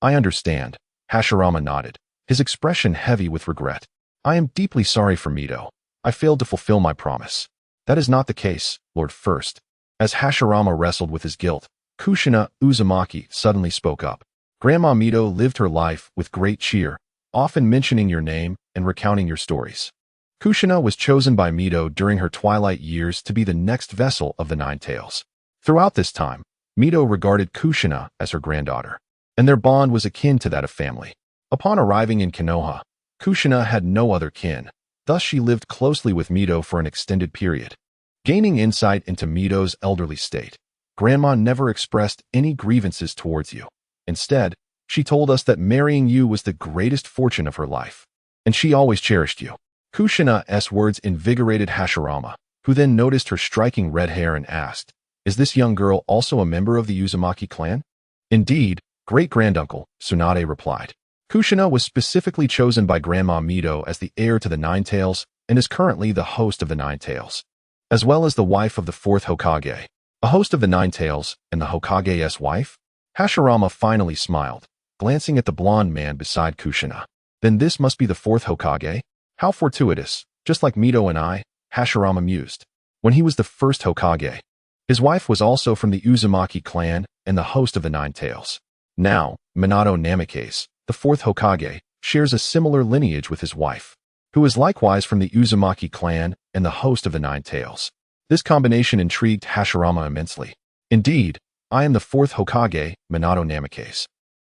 I understand, Hashirama nodded, his expression heavy with regret. I am deeply sorry for Mito. I failed to fulfill my promise. That is not the case, Lord First. As Hashirama wrestled with his guilt, Kushina Uzumaki suddenly spoke up. Grandma Mito lived her life with great cheer, often mentioning your name and recounting your stories. Kushina was chosen by Mito during her twilight years to be the next vessel of the Nine Tails. Throughout this time, Mito regarded Kushina as her granddaughter, and their bond was akin to that of family. Upon arriving in Konoha, Kushina had no other kin, thus she lived closely with Mito for an extended period. Gaining insight into Mito's elderly state, Grandma never expressed any grievances towards you. Instead, she told us that marrying you was the greatest fortune of her life, and she always cherished you. Kushina's words invigorated Hashirama, who then noticed her striking red hair and asked, "Is this young girl also a member of the Uzumaki clan?" "Indeed, great-granduncle," Tsunade replied. Kushina was specifically chosen by Grandma Mito as the heir to the Nine Tails and is currently the host of the Nine Tails, as well as the wife of the Fourth Hokage. A host of the Nine Tails and the Hokage's wife? Hashirama finally smiled, glancing at the blonde man beside Kushina. Then this must be the Fourth Hokage? How fortuitous, just like Mito and I, Hashirama mused. When he was the first Hokage, his wife was also from the Uzumaki clan and the host of the Nine Tails. Now, Minato Namikaze, the Fourth Hokage, shares a similar lineage with his wife, who is likewise from the Uzumaki clan and the host of the Nine Tails. This combination intrigued Hashirama immensely. Indeed, I am the fourth Hokage, Minato Namikaze.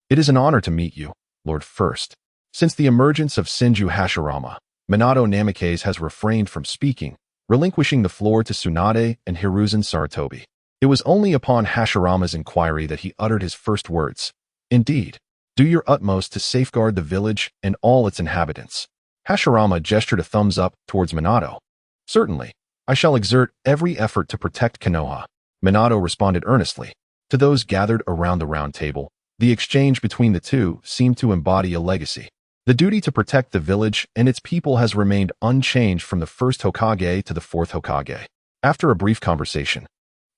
It is an honor to meet you, Lord First. Since the emergence of Senju Hashirama, Minato Namikaze has refrained from speaking, relinquishing the floor to Tsunade and Hiruzen Sarutobi. It was only upon Hashirama's inquiry that he uttered his first words. Indeed, do your utmost to safeguard the village and all its inhabitants. Hashirama gestured a thumbs up towards Minato. Certainly, I shall exert every effort to protect Konoha. Minato responded earnestly. To those gathered around the round table, the exchange between the two seemed to embody a legacy. The duty to protect the village and its people has remained unchanged from the first Hokage to the fourth Hokage. After a brief conversation,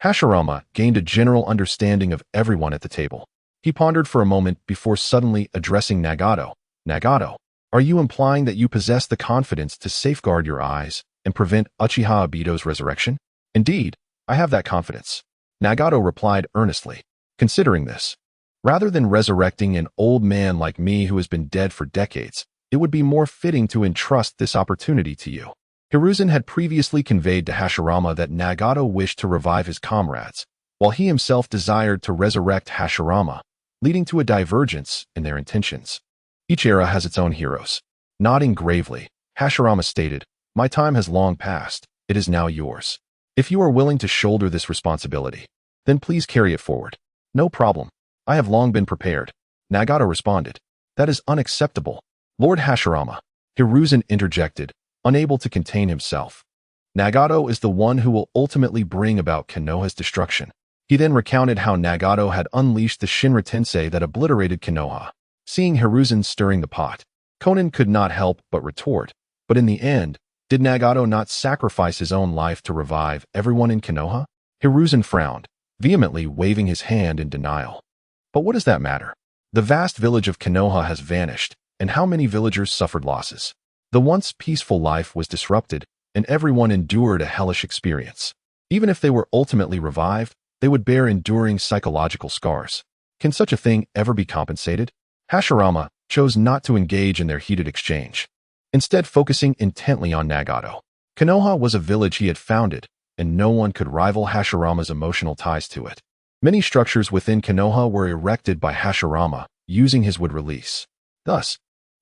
Hashirama gained a general understanding of everyone at the table. He pondered for a moment before suddenly addressing Nagato. Nagato, are you implying that you possess the confidence to safeguard your eyes and prevent Uchiha Obito's resurrection? Indeed, I have that confidence. Nagato replied earnestly. Considering this, rather than resurrecting an old man like me who has been dead for decades, it would be more fitting to entrust this opportunity to you. Hiruzen had previously conveyed to Hashirama that Nagato wished to revive his comrades, while he himself desired to resurrect Hashirama, leading to a divergence in their intentions. Each era has its own heroes. Nodding gravely, Hashirama stated, My time has long passed. It is now yours. If you are willing to shoulder this responsibility, then please carry it forward. No problem. I have long been prepared. Nagato responded. That is unacceptable. Lord Hashirama, Hiruzen interjected, unable to contain himself. Nagato is the one who will ultimately bring about Konoha's destruction. He then recounted how Nagato had unleashed the Shinra Tensei that obliterated Konoha. Seeing Hiruzen stirring the pot, Konan could not help but retort. But in the end, did Nagato not sacrifice his own life to revive everyone in Konoha? Hiruzen frowned, vehemently waving his hand in denial. But what does that matter? The vast village of Konoha has vanished, and how many villagers suffered losses? The once peaceful life was disrupted, and everyone endured a hellish experience. Even if they were ultimately revived, they would bear enduring psychological scars. Can such a thing ever be compensated? Hashirama chose not to engage in their heated exchange, instead focusing intently on Nagato. Konoha was a village he had founded, and no one could rival Hashirama's emotional ties to it. Many structures within Konoha were erected by Hashirama, using his wood release. Thus,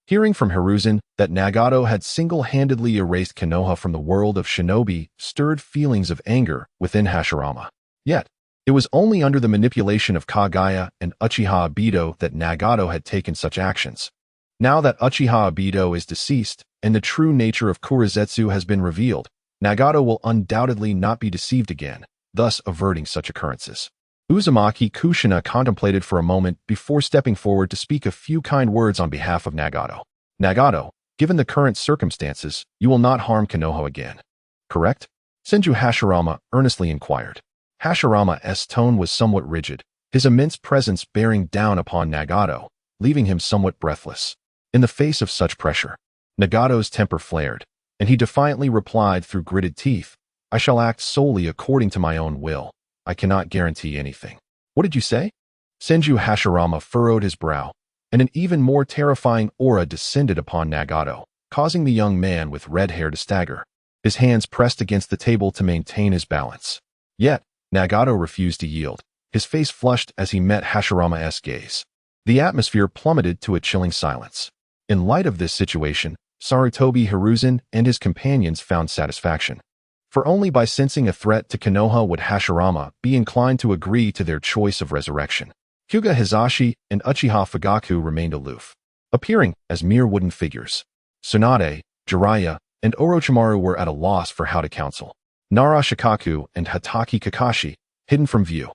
hearing from Hiruzen that Nagato had single-handedly erased Konoha from the world of shinobi stirred feelings of anger within Hashirama. Yet, it was only under the manipulation of Kaguya and Uchiha Obito that Nagato had taken such actions. Now that Uchiha Obito is deceased and the true nature of Kurizetsu has been revealed, Nagato will undoubtedly not be deceived again, thus averting such occurrences. Uzumaki Kushina contemplated for a moment before stepping forward to speak a few kind words on behalf of Nagato. Nagato, given the current circumstances, you will not harm Konoha again, correct? Senju Hashirama earnestly inquired. Hashirama's tone was somewhat rigid, his immense presence bearing down upon Nagato, leaving him somewhat breathless. In the face of such pressure, Nagato's temper flared, and he defiantly replied through gritted teeth, I shall act solely according to my own will. I cannot guarantee anything. What did you say? Senju Hashirama furrowed his brow, and an even more terrifying aura descended upon Nagato, causing the young man with red hair to stagger. His hands pressed against the table to maintain his balance. Yet, Nagato refused to yield. His face flushed as he met Hashirama's gaze. The atmosphere plummeted to a chilling silence. In light of this situation, Sarutobi Hiruzen and his companions found satisfaction. For only by sensing a threat to Konoha would Hashirama be inclined to agree to their choice of resurrection. Hyuga Hizashi and Uchiha Fugaku remained aloof, appearing as mere wooden figures. Tsunade, Jiraiya, and Orochimaru were at a loss for how to counsel. Nara Shikaku and Hatake Kakashi, hidden from view,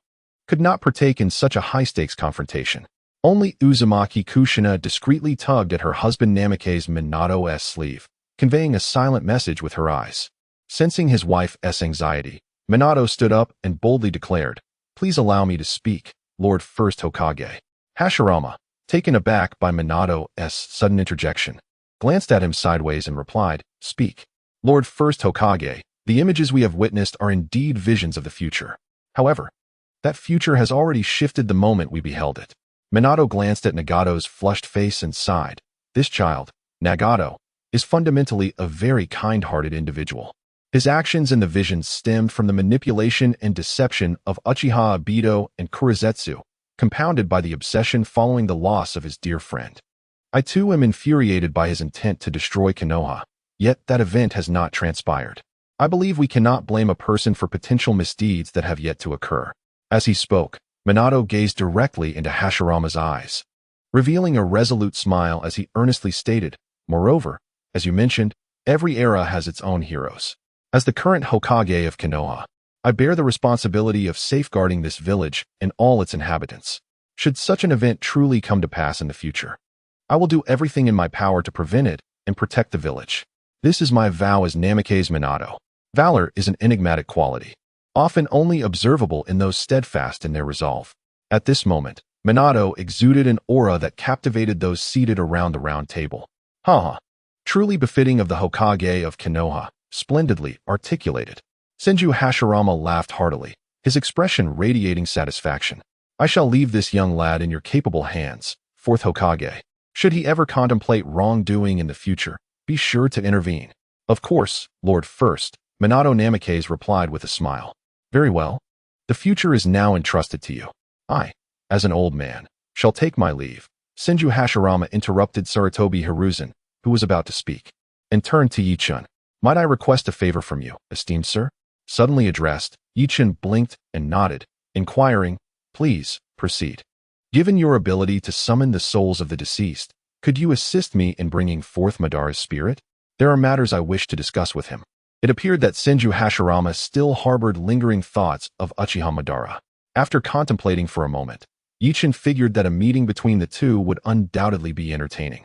could not partake in such a high-stakes confrontation. Only Uzumaki Kushina discreetly tugged at her husband Namikaze's Minato's sleeve, conveying a silent message with her eyes. Sensing his wife's anxiety, Minato stood up and boldly declared, Please allow me to speak, Lord First Hokage. Hashirama, taken aback by Minato's sudden interjection, glanced at him sideways and replied, Speak. Lord First Hokage, the images we have witnessed are indeed visions of the future. However, that future has already shifted the moment we beheld it. Minato glanced at Nagato's flushed face and sighed. This child, Nagato, is fundamentally a very kind-hearted individual. His actions and the visions stemmed from the manipulation and deception of Uchiha Obito and Kurizetsu, compounded by the obsession following the loss of his dear friend. I too am infuriated by his intent to destroy Konoha, yet that event has not transpired. I believe we cannot blame a person for potential misdeeds that have yet to occur. As he spoke, Minato gazed directly into Hashirama's eyes, revealing a resolute smile as he earnestly stated, "Moreover, as you mentioned, every era has its own heroes. As the current Hokage of Konoha, I bear the responsibility of safeguarding this village and all its inhabitants. Should such an event truly come to pass in the future, I will do everything in my power to prevent it and protect the village. This is my vow as Namikaze Minato." Valor is an enigmatic quality, often only observable in those steadfast in their resolve. At this moment, Minato exuded an aura that captivated those seated around the round table. Haha, truly befitting of the Hokage of Konoha, splendidly articulated. Senju Hashirama laughed heartily, his expression radiating satisfaction. "I shall leave this young lad in your capable hands, Fourth Hokage. Should he ever contemplate wrongdoing in the future, be sure to intervene." "Of course, Lord First," Minato Namikaze replied with a smile. "Very well. The future is now entrusted to you. I, as an old man, shall take my leave." Senju Hashirama interrupted Sarutobi Hiruzen, who was about to speak, and turned to Yi-chun. "Might I request a favor from you, esteemed sir?" Suddenly addressed, Yi-chun blinked and nodded, inquiring, "Please, proceed. Given your ability to summon the souls of the deceased, could you assist me in bringing forth Madara's spirit? There are matters I wish to discuss with him." It appeared that Senju Hashirama still harbored lingering thoughts of Uchiha Madara. After contemplating for a moment, Yi-chun figured that a meeting between the two would undoubtedly be entertaining.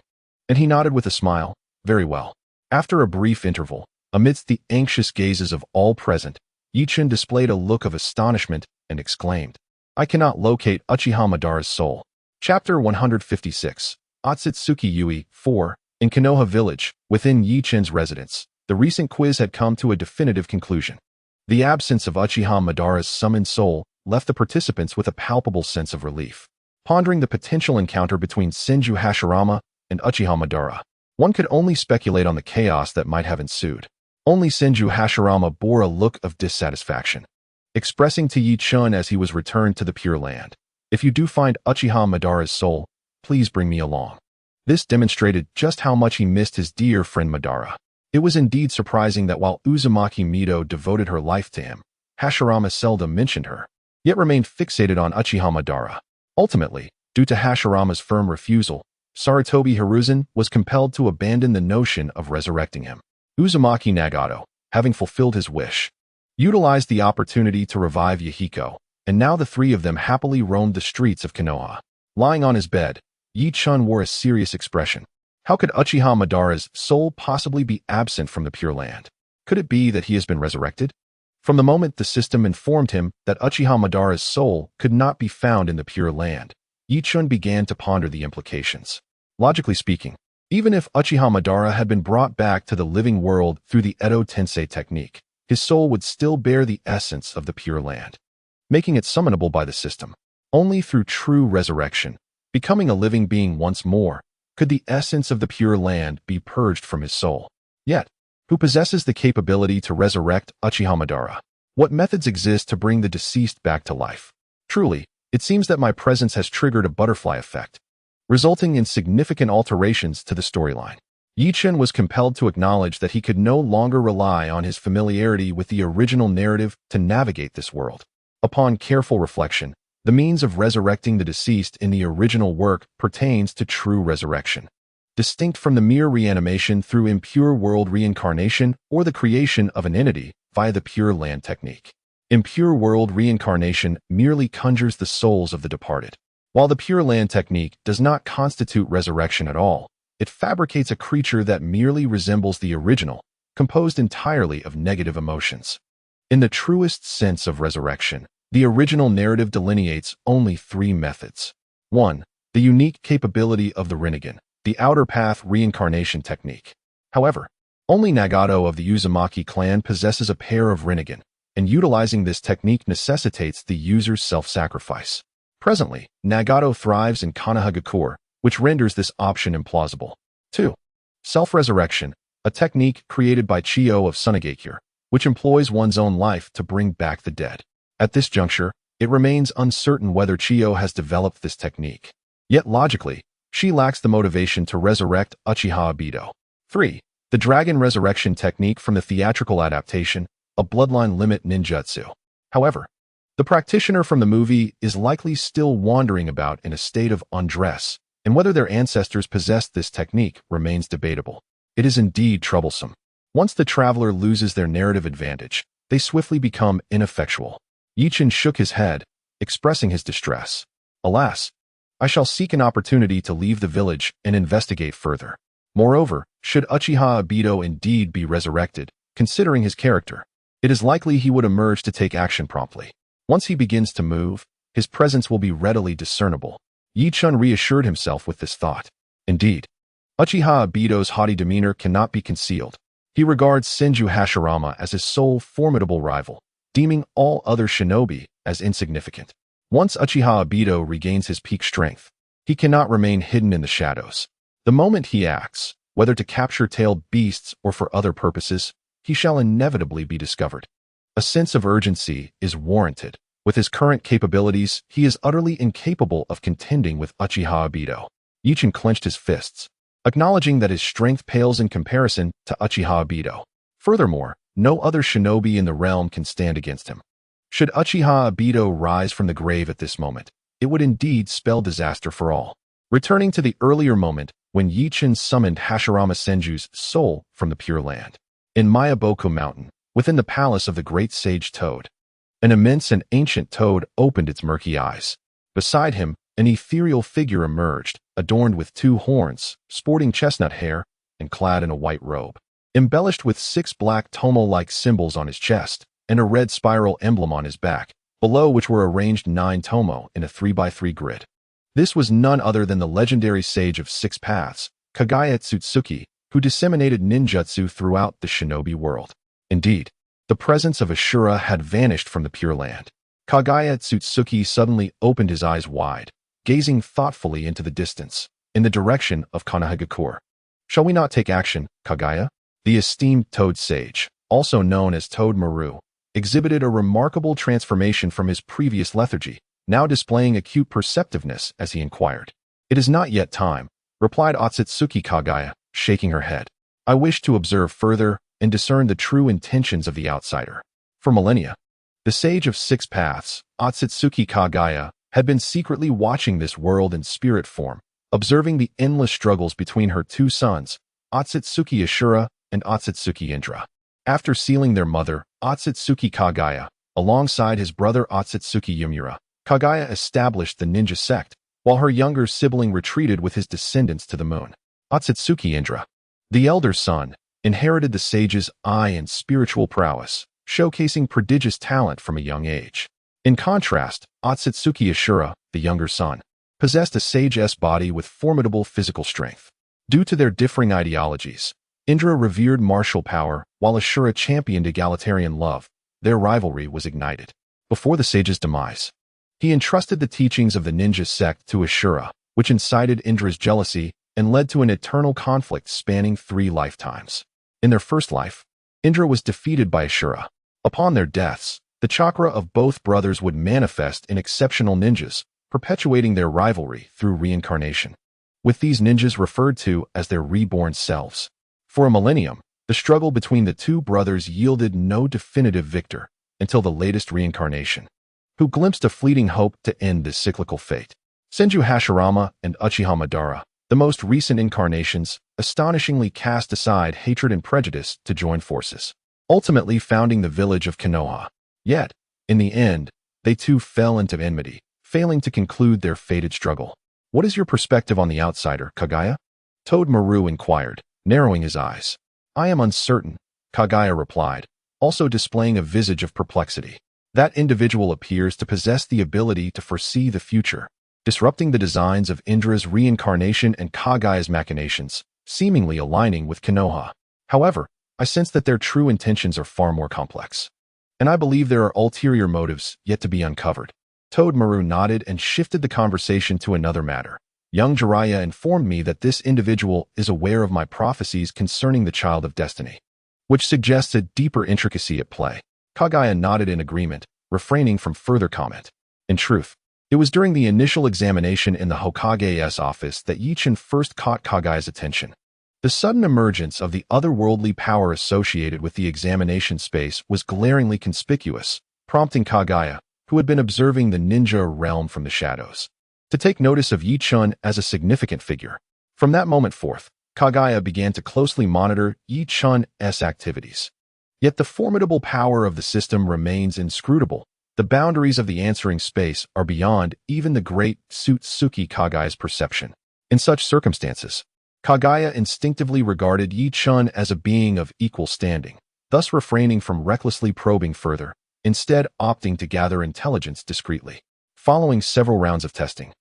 And he nodded with a smile, "Very well." After a brief interval, amidst the anxious gazes of all present, Yi-chun displayed a look of astonishment and exclaimed, "I cannot locate Uchiha Madara's soul." Chapter 156, Otsutsuki Yui 4. In Konoha Village, within Yi-chun's residence, the recent quiz had come to a definitive conclusion. The absence of Uchiha Madara's summoned soul left the participants with a palpable sense of relief. Pondering the potential encounter between Senju Hashirama and Uchiha Madara, one could only speculate on the chaos that might have ensued. Only Senju Hashirama bore a look of dissatisfaction, expressing to Yi-chun as he was returned to the Pure Land, "If you do find Uchiha Madara's soul, please bring me along." This demonstrated just how much he missed his dear friend Madara. It was indeed surprising that while Uzumaki Mido devoted her life to him, Hashirama seldom mentioned her, yet remained fixated on Uchiha Madara. Ultimately, due to Hashirama's firm refusal, Sarutobi Hiruzen was compelled to abandon the notion of resurrecting him. Uzumaki Nagato, having fulfilled his wish, utilized the opportunity to revive Yahiko, and now the three of them happily roamed the streets of Konoha. Lying on his bed, Yi-chun wore a serious expression. How could Uchiha Madara's soul possibly be absent from the Pure Land? Could it be that he has been resurrected? From the moment the system informed him that Uchiha Madara's soul could not be found in the Pure Land, Yi-chun began to ponder the implications. Logically speaking, even if Uchiha Madara had been brought back to the living world through the Edo Tensei technique, his soul would still bear the essence of the Pure Land, making it summonable by the system. Only through true resurrection, becoming a living being once more, could the essence of the Pure Land be purged from his soul. Yet, who possesses the capability to resurrect Uchiha Madara? What methods exist to bring the deceased back to life? Truly, it seems that my presence has triggered a butterfly effect, resulting in significant alterations to the storyline. Yi-chun was compelled to acknowledge that he could no longer rely on his familiarity with the original narrative to navigate this world. Upon careful reflection, the means of resurrecting the deceased in the original work pertains to true resurrection, distinct from the mere reanimation through impure world reincarnation or the creation of an entity via the Pure Land technique. Impure world reincarnation merely conjures the souls of the departed, while the Pure Land technique does not constitute resurrection at all. It fabricates a creature that merely resembles the original, composed entirely of negative emotions. In the truest sense of resurrection, the original narrative delineates only three methods. 1. The unique capability of the Rinnegan, the outer path reincarnation technique. However, only Nagato of the Uzumaki clan possesses a pair of Rinnegan, and utilizing this technique necessitates the user's self-sacrifice. Presently, Nagato thrives in Konoha, which renders this option implausible. 2. Self-resurrection, a technique created by Chiyo of Sunagakure, which employs one's own life to bring back the dead. At this juncture, it remains uncertain whether Chiyo has developed this technique. Yet logically, she lacks the motivation to resurrect Uchiha Obito. 3. The Dragon Resurrection Technique from the theatrical adaptation, a bloodline limit ninjutsu. However, the practitioner from the movie is likely still wandering about in a state of undress, and whether their ancestors possessed this technique remains debatable. It is indeed troublesome. Once the traveler loses their narrative advantage, they swiftly become ineffectual. Yichin shook his head, expressing his distress. Alas, I shall seek an opportunity to leave the village and investigate further. Moreover, should Uchiha Obito indeed be resurrected, considering his character, it is likely he would emerge to take action promptly. Once he begins to move, his presence will be readily discernible. Yi-chun reassured himself with this thought. Indeed, Uchiha Obito's haughty demeanor cannot be concealed. He regards Senju Hashirama as his sole formidable rival, deeming all other shinobi as insignificant. Once Uchiha Obito regains his peak strength, he cannot remain hidden in the shadows. The moment he acts, whether to capture tailed beasts or for other purposes, he shall inevitably be discovered. A sense of urgency is warranted. With his current capabilities, he is utterly incapable of contending with Uchiha Obito. Yichin clenched his fists, acknowledging that his strength pales in comparison to Uchiha Obito. Furthermore, no other shinobi in the realm can stand against him. Should Uchiha Obito rise from the grave at this moment, it would indeed spell disaster for all. Returning to the earlier moment when Yichin summoned Hashirama Senju's soul from the Pure Land. In Mayaboku Mountain, within the palace of the great sage Toad, an immense and ancient toad opened its murky eyes. Beside him, an ethereal figure emerged, adorned with 2 horns, sporting chestnut hair, and clad in a white robe. Embellished with 6 black tomo-like symbols on his chest, and a red spiral emblem on his back, below which were arranged 9 tomo in a 3x3 grid. This was none other than the legendary sage of 6 paths, Kagaya Tsutsuki, who disseminated ninjutsu throughout the shinobi world. Indeed, the presence of Ashura had vanished from the Pure Land. Kagaya Tsutsuki suddenly opened his eyes wide, gazing thoughtfully into the distance, in the direction of Konoha. Shall we not take action, Kagaya? The esteemed Toad Sage, also known as Toad Maru, exhibited a remarkable transformation from his previous lethargy, now displaying acute perceptiveness as he inquired. It is not yet time, replied Otsutsuki Kagaya, shaking her head. I wish to observe further and discern the true intentions of the outsider. For millennia, the Sage of 6 Paths, Otsutsuki Kagaya, had been secretly watching this world in spirit form, observing the endless struggles between her 2 sons, Otsutsuki Ashura and Otsutsuki Indra. After sealing their mother, Otsutsuki Kagaya, alongside his brother Otsutsuki Yumura, Kagaya established the ninja sect, while her younger sibling retreated with his descendants to the moon. Otsutsuki Indra, the elder son, inherited the sage's eye and spiritual prowess, showcasing prodigious talent from a young age. In contrast, Otsutsuki Ashura, the younger son, possessed a sage's body with formidable physical strength. Due to their differing ideologies, Indra revered martial power, while Ashura championed egalitarian love. Their rivalry was ignited. Before the sage's demise, he entrusted the teachings of the ninja sect to Ashura, which incited Indra's jealousy and led to an eternal conflict spanning 3 lifetimes. In their first life, Indra was defeated by Ashura. Upon their deaths, the chakra of both brothers would manifest in exceptional ninjas, perpetuating their rivalry through reincarnation, with these ninjas referred to as their reborn selves. For a millennium, the struggle between the 2 brothers yielded no definitive victor until the latest reincarnation, who glimpsed a fleeting hope to end this cyclical fate. Senju Hashirama and Uchiha Madara, the most recent incarnations, astonishingly cast aside hatred and prejudice to join forces, ultimately founding the village of Konoha. Yet, in the end, they too fell into enmity, failing to conclude their fated struggle. What is your perspective on the outsider, Kagaya? Toad Maru inquired, narrowing his eyes. I am uncertain, Kagaya replied, also displaying a visage of perplexity. That individual appears to possess the ability to foresee the future, disrupting the designs of Indra's reincarnation and Kagaya's machinations, seemingly aligning with Konoha. However, I sense that their true intentions are far more complex, and I believe there are ulterior motives yet to be uncovered. Toad Maru nodded and shifted the conversation to another matter. Young Jiraiya informed me that this individual is aware of my prophecies concerning the Child of Destiny. which suggests a deeper intricacy at play. Kagaya nodded in agreement, refraining from further comment. In truth, it was during the initial examination in the Hokage's office that Yichin first caught Kagaya's attention. The sudden emergence of the otherworldly power associated with the examination space was glaringly conspicuous, prompting Kagaya, who had been observing the ninja realm from the shadows, to take notice of Yichin as a significant figure. From that moment forth, Kagaya began to closely monitor Yichin's activities. Yet the formidable power of the system remains inscrutable. The boundaries of the answering space are beyond even the great Tsutsuki Kagaya's perception. In such circumstances, Kagaya instinctively regarded Yichin as a being of equal standing, thus refraining from recklessly probing further, instead opting to gather intelligence discreetly. Following several rounds of testing,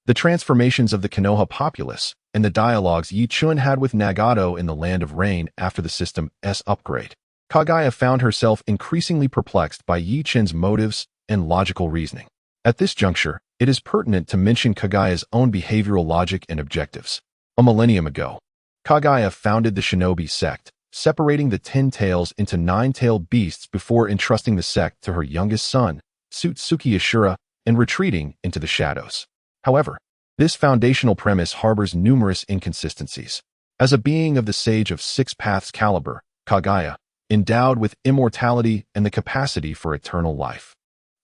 the transformations of the Konoha populace, and the dialogues Yichin had with Nagato in the Land of Rain after the system's upgrade, Kagaya found herself increasingly perplexed by Yichin's motives and logical reasoning. At this juncture, it is pertinent to mention Kagaya's own behavioral logic and objectives. A millennium ago, Kagaya founded the Shinobi sect, separating the 10 tails into 9-tailed beasts before entrusting the sect to her youngest son, Tsutsuki Ashura, and retreating into the shadows. However, this foundational premise harbors numerous inconsistencies. As a being of the Sage of Six Paths caliber, Kagaya, endowed with immortality and the capacity for eternal life,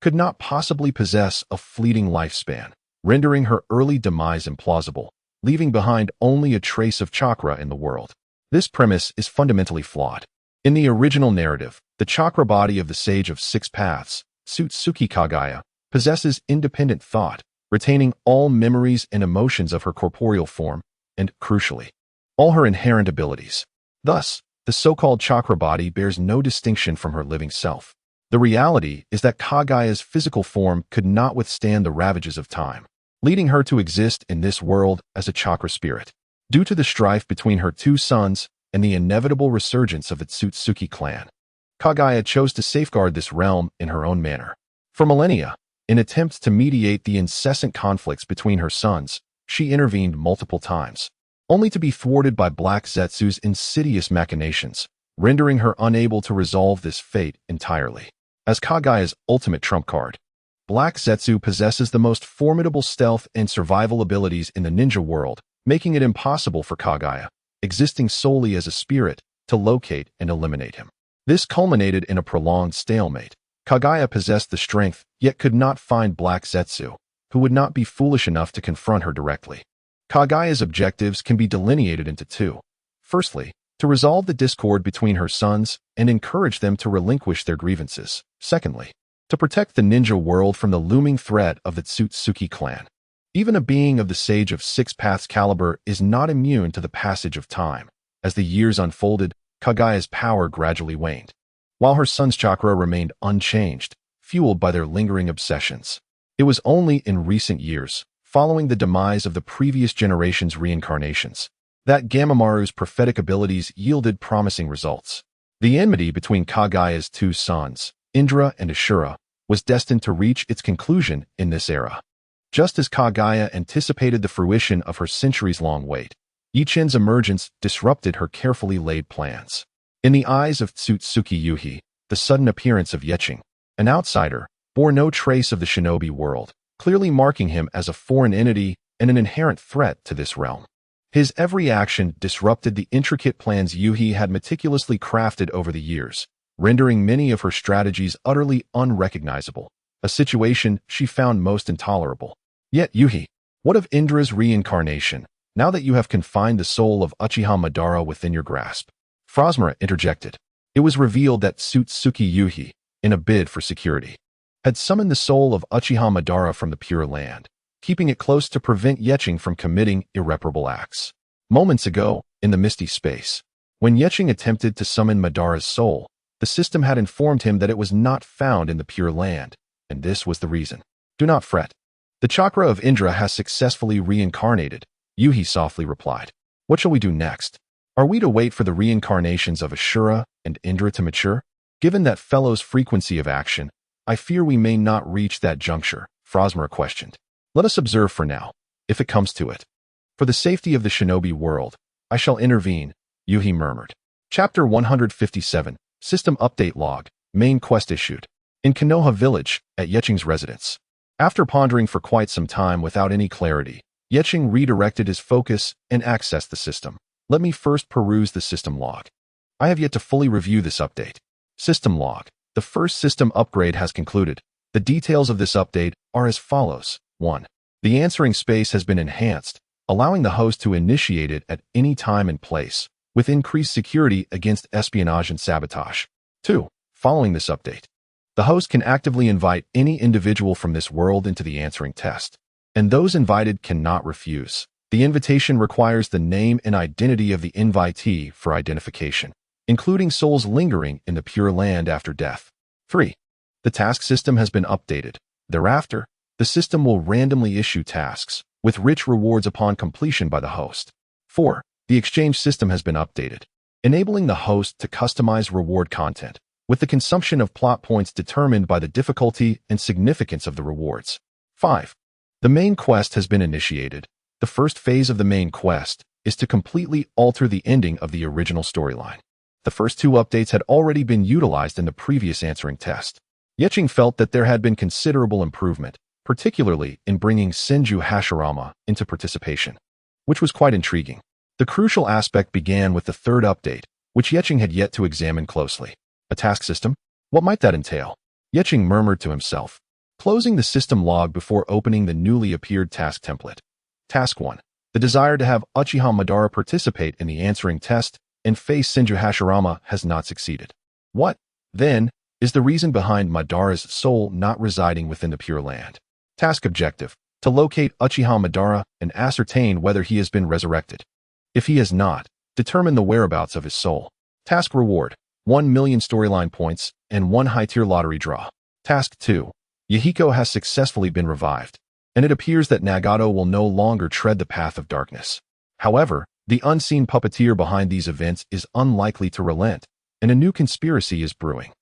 could not possibly possess a fleeting lifespan, rendering her early demise implausible, leaving behind only a trace of chakra in the world. This premise is fundamentally flawed. In the original narrative, the chakra body of the Sage of Six Paths, Tsutsuki Kagaya, possesses independent thought, retaining all memories and emotions of her corporeal form, and, crucially, all her inherent abilities. Thus, the so-called chakra body bears no distinction from her living self. The reality is that Kagaya's physical form could not withstand the ravages of time, leading her to exist in this world as a chakra spirit. Due to the strife between her two sons and the inevitable resurgence of the Tsutsuki clan, Kagaya chose to safeguard this realm in her own manner. For millennia, in attempts to mediate the incessant conflicts between her sons, she intervened multiple times, only to be thwarted by Black Zetsu's insidious machinations, rendering her unable to resolve this fate entirely. As Kagaya's ultimate trump card, Black Zetsu possesses the most formidable stealth and survival abilities in the ninja world, making it impossible for Kagaya, existing solely as a spirit, to locate and eliminate him. This culminated in a prolonged stalemate. Kagaya possessed the strength, yet could not find Black Zetsu, who would not be foolish enough to confront her directly. Kagaya's objectives can be delineated into two. Firstly, to resolve the discord between her sons and encourage them to relinquish their grievances. Secondly, to protect the ninja world from the looming threat of the Tsutsuki clan. Even a being of the Sage of Six Paths caliber is not immune to the passage of time. As the years unfolded, Kagaya's power gradually waned, while her son's chakra remained unchanged, fueled by their lingering obsessions. It was only in recent years, following the demise of the previous generation's reincarnations, that Gamamaru's prophetic abilities yielded promising results. The enmity between Kagaya's two sons, Indra and Ashura, was destined to reach its conclusion in this era. Just as Kagaya anticipated the fruition of her centuries-long wait, Yichin's emergence disrupted her carefully laid plans. In the eyes of Tsutsuki Yuhi, the sudden appearance of Yichin, an outsider, bore no trace of the shinobi world, clearly marking him as a foreign entity and an inherent threat to this realm. His every action disrupted the intricate plans Yuhi had meticulously crafted over the years, rendering many of her strategies utterly unrecognizable, a situation she found most intolerable. Yet Yuhi, what of Indra's reincarnation, now that you have confined the soul of Uchiha Madara within your grasp? Frosmara interjected. It was revealed that Tsutsuki Yuhi, in a bid for security, had summoned the soul of Uchiha Madara from the Pure Land, keeping it close to prevent Yichin from committing irreparable acts. Moments ago, in the misty space, when Yichin attempted to summon Madara's soul, the system had informed him that it was not found in the Pure Land, and this was the reason. Do not fret. The chakra of Indra has successfully reincarnated, Yuhi softly replied. What shall we do next? Are we to wait for the reincarnations of Ashura and Indra to mature? Given that fellow's frequency of action, I fear we may not reach that juncture, Frosmara questioned. Let us observe for now, if it comes to it. For the safety of the shinobi world, I shall intervene, Yuhi murmured. Chapter 157, System Update Log, Main Quest Issued. In Konoha Village, at Yeching's residence. After pondering for quite some time without any clarity, Yeching redirected his focus and accessed the system. Let me first peruse the system log. I have yet to fully review this update. System log. The first system upgrade has concluded. The details of this update are as follows. 1. The answering space has been enhanced, allowing the host to initiate it at any time and place, with increased security against espionage and sabotage. 2. Following this update, the host can actively invite any individual from this world into the answering test, and those invited cannot refuse. The invitation requires the name and identity of the invitee for identification, including souls lingering in the Pure Land after death. 3. The task system has been updated. Thereafter, the system will randomly issue tasks, with rich rewards upon completion by the host. 4. The exchange system has been updated, enabling the host to customize reward content, with the consumption of plot points determined by the difficulty and significance of the rewards. 5. The main quest has been initiated. The first phase of the main quest is to completely alter the ending of the original storyline. The first two updates had already been utilized in the previous answering test. Yeching felt that there had been considerable improvement, particularly in bringing Senju Hashirama into participation, which was quite intriguing. The crucial aspect began with the third update, which Yeching had yet to examine closely. A task system? What might that entail? Yeching murmured to himself, closing the system log before opening the newly appeared task template. Task 1. The desire to have Uchiha Madara participate in the answering test and face Senju Hashirama has not succeeded. What, then, is the reason behind Madara's soul not residing within the Pure Land? Task objective. To locate Uchiha Madara and ascertain whether he has been resurrected. If he has not, determine the whereabouts of his soul. Task reward. 1 million storyline points and 1 high-tier lottery draw. Task 2. Yahiko has successfully been revived, and it appears that Nagato will no longer tread the path of darkness. However, the unseen puppeteer behind these events is unlikely to relent, and a new conspiracy is brewing.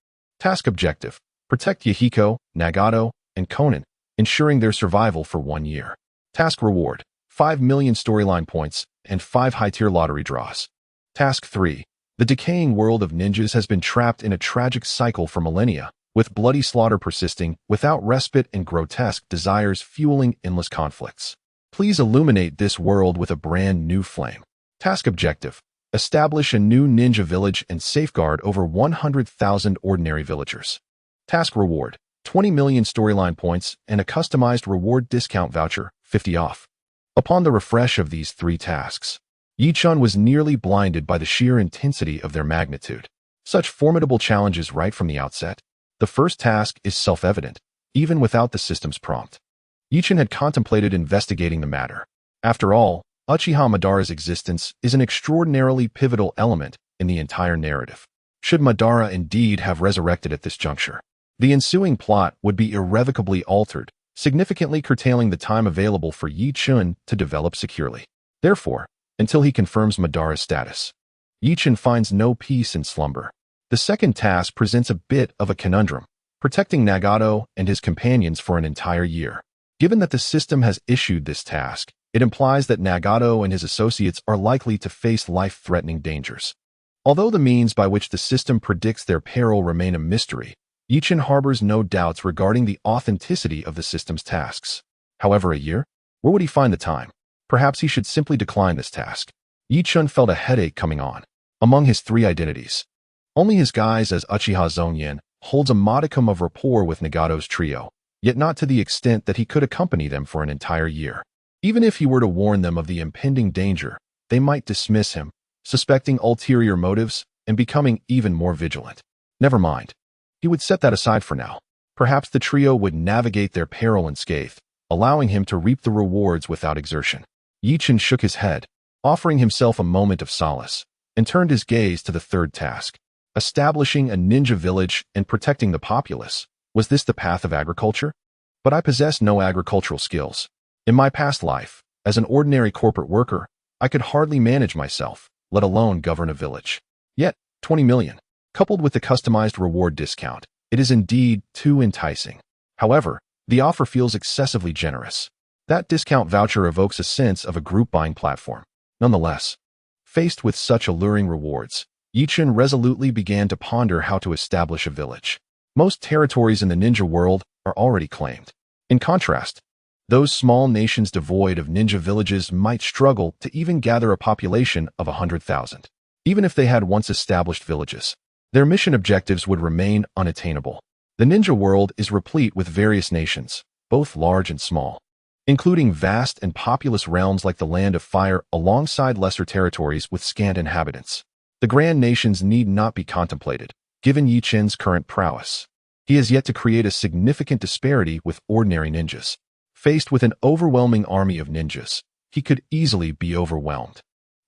Task objective. Protect Yahiko, Nagato, and Konan, ensuring their survival for 1 year. Task reward. 5 million storyline points and 5 high-tier lottery draws. Task 3. The decaying world of ninjas has been trapped in a tragic cycle for millennia, with bloody slaughter persisting without respite and grotesque desires fueling endless conflicts. Please illuminate this world with a brand new flame. Task objective. Establish a new ninja village and safeguard over 100,000 ordinary villagers. Task reward. 20 million storyline points and a customized reward discount voucher, 50 off. Upon the refresh of these 3 tasks, Yichun was nearly blinded by the sheer intensity of their magnitude. Such formidable challenges right from the outset. The first task is self-evident, even without the system's prompt. Yichun had contemplated investigating the matter. After all, Uchiha Madara's existence is an extraordinarily pivotal element in the entire narrative. Should Madara indeed have resurrected at this juncture, the ensuing plot would be irrevocably altered, significantly curtailing the time available for Yichun to develop securely. Therefore, until he confirms Madara's status, Yichun finds no peace in slumber. The second task presents a bit of a conundrum, protecting Nagato and his companions for an entire year. Given that the system has issued this task, it implies that Nagato and his associates are likely to face life-threatening dangers. Although the means by which the system predicts their peril remain a mystery, Yichun harbors no doubts regarding the authenticity of the system's tasks. However, a year? Where would he find the time? Perhaps he should simply decline this task. Yichun felt a headache coming on. Among his 3 identities, only his guise as Uchiha Zonyen holds a modicum of rapport with Nagato's trio, yet not to the extent that he could accompany them for an entire year. Even if he were to warn them of the impending danger, they might dismiss him, suspecting ulterior motives and becoming even more vigilant. Never mind. He would set that aside for now. Perhaps the trio would navigate their peril unscathed, allowing him to reap the rewards without exertion. Yichun shook his head, offering himself a moment of solace, and turned his gaze to the third task. Establishing a ninja village and protecting the populace. Was this the path of agriculture? But I possess no agricultural skills. In my past life, as an ordinary corporate worker, I could hardly manage myself, let alone govern a village. Yet, 20 million. Coupled with the customized reward discount, it is indeed too enticing. However, the offer feels excessively generous. That discount voucher evokes a sense of a group buying platform. Nonetheless, faced with such alluring rewards, Yichun resolutely began to ponder how to establish a village. Most territories in the ninja world are already claimed. In contrast, those small nations devoid of ninja villages might struggle to even gather a population of 100,000. Even if they had once established villages, their mission objectives would remain unattainable. The ninja world is replete with various nations, both large and small, including vast and populous realms like the Land of Fire alongside lesser territories with scant inhabitants. The grand nations need not be contemplated, given Yichun's current prowess. He has yet to create a significant disparity with ordinary ninjas. Faced with an overwhelming army of ninjas, he could easily be overwhelmed.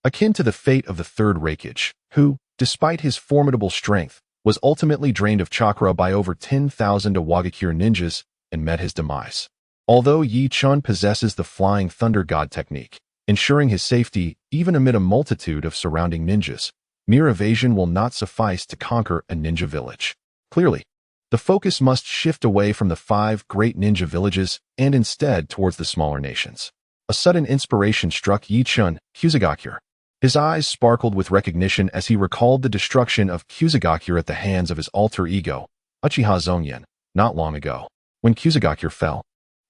Akin to the fate of the Third Hokage, who, despite his formidable strength, was ultimately drained of chakra by over 10,000 Awagakure ninjas and met his demise. Although Yichun possesses the Flying Thunder God technique, ensuring his safety even amid a multitude of surrounding ninjas, mere evasion will not suffice to conquer a ninja village. Clearly, the focus must shift away from the 5 great ninja villages and instead towards the smaller nations. A sudden inspiration struck Yichun, Kusagakure. His eyes sparkled with recognition as he recalled the destruction of Kusagakure at the hands of his alter ego, Uchiha Zongen, not long ago. When Kusagakure fell,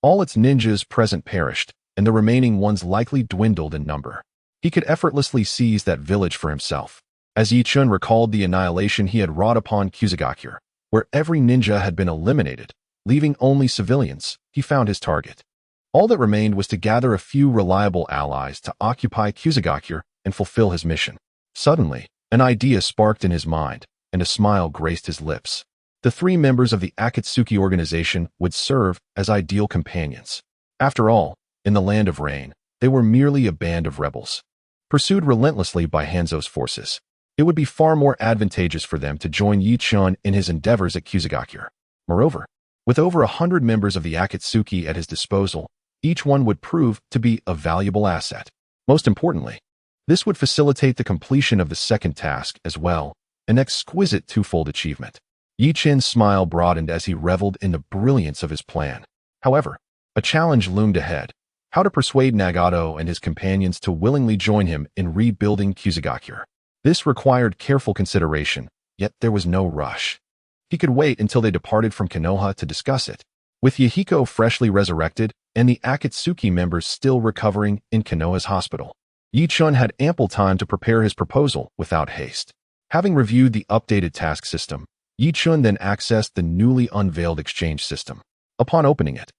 all its ninjas present perished, and the remaining ones likely dwindled in number. He could effortlessly seize that village for himself. As Yichun recalled the annihilation he had wrought upon Kusagakure, where every ninja had been eliminated, leaving only civilians, he found his target. All that remained was to gather a few reliable allies to occupy Kusagakure and fulfill his mission. Suddenly, an idea sparked in his mind, and a smile graced his lips. The 3 members of the Akatsuki organization would serve as ideal companions. After all, in the Land of Rain, they were merely a band of rebels, pursued relentlessly by Hanzo's forces. It would be far more advantageous for them to join Yichun in his endeavors at Kusagakure. Moreover, with over 100 members of the Akatsuki at his disposal, each one would prove to be a valuable asset. Most importantly, this would facilitate the completion of the second task as well, an exquisite twofold achievement. Yichun's smile broadened as he reveled in the brilliance of his plan. However, a challenge loomed ahead: how to persuade Nagato and his companions to willingly join him in rebuilding Kusagakure. This required careful consideration, yet there was no rush. He could wait until they departed from Konoha to discuss it. With Yahiko freshly resurrected and the Akatsuki members still recovering in Konoha's hospital, Yichun had ample time to prepare his proposal without haste. Having reviewed the updated task system, Yichun then accessed the newly unveiled exchange system. Upon opening it,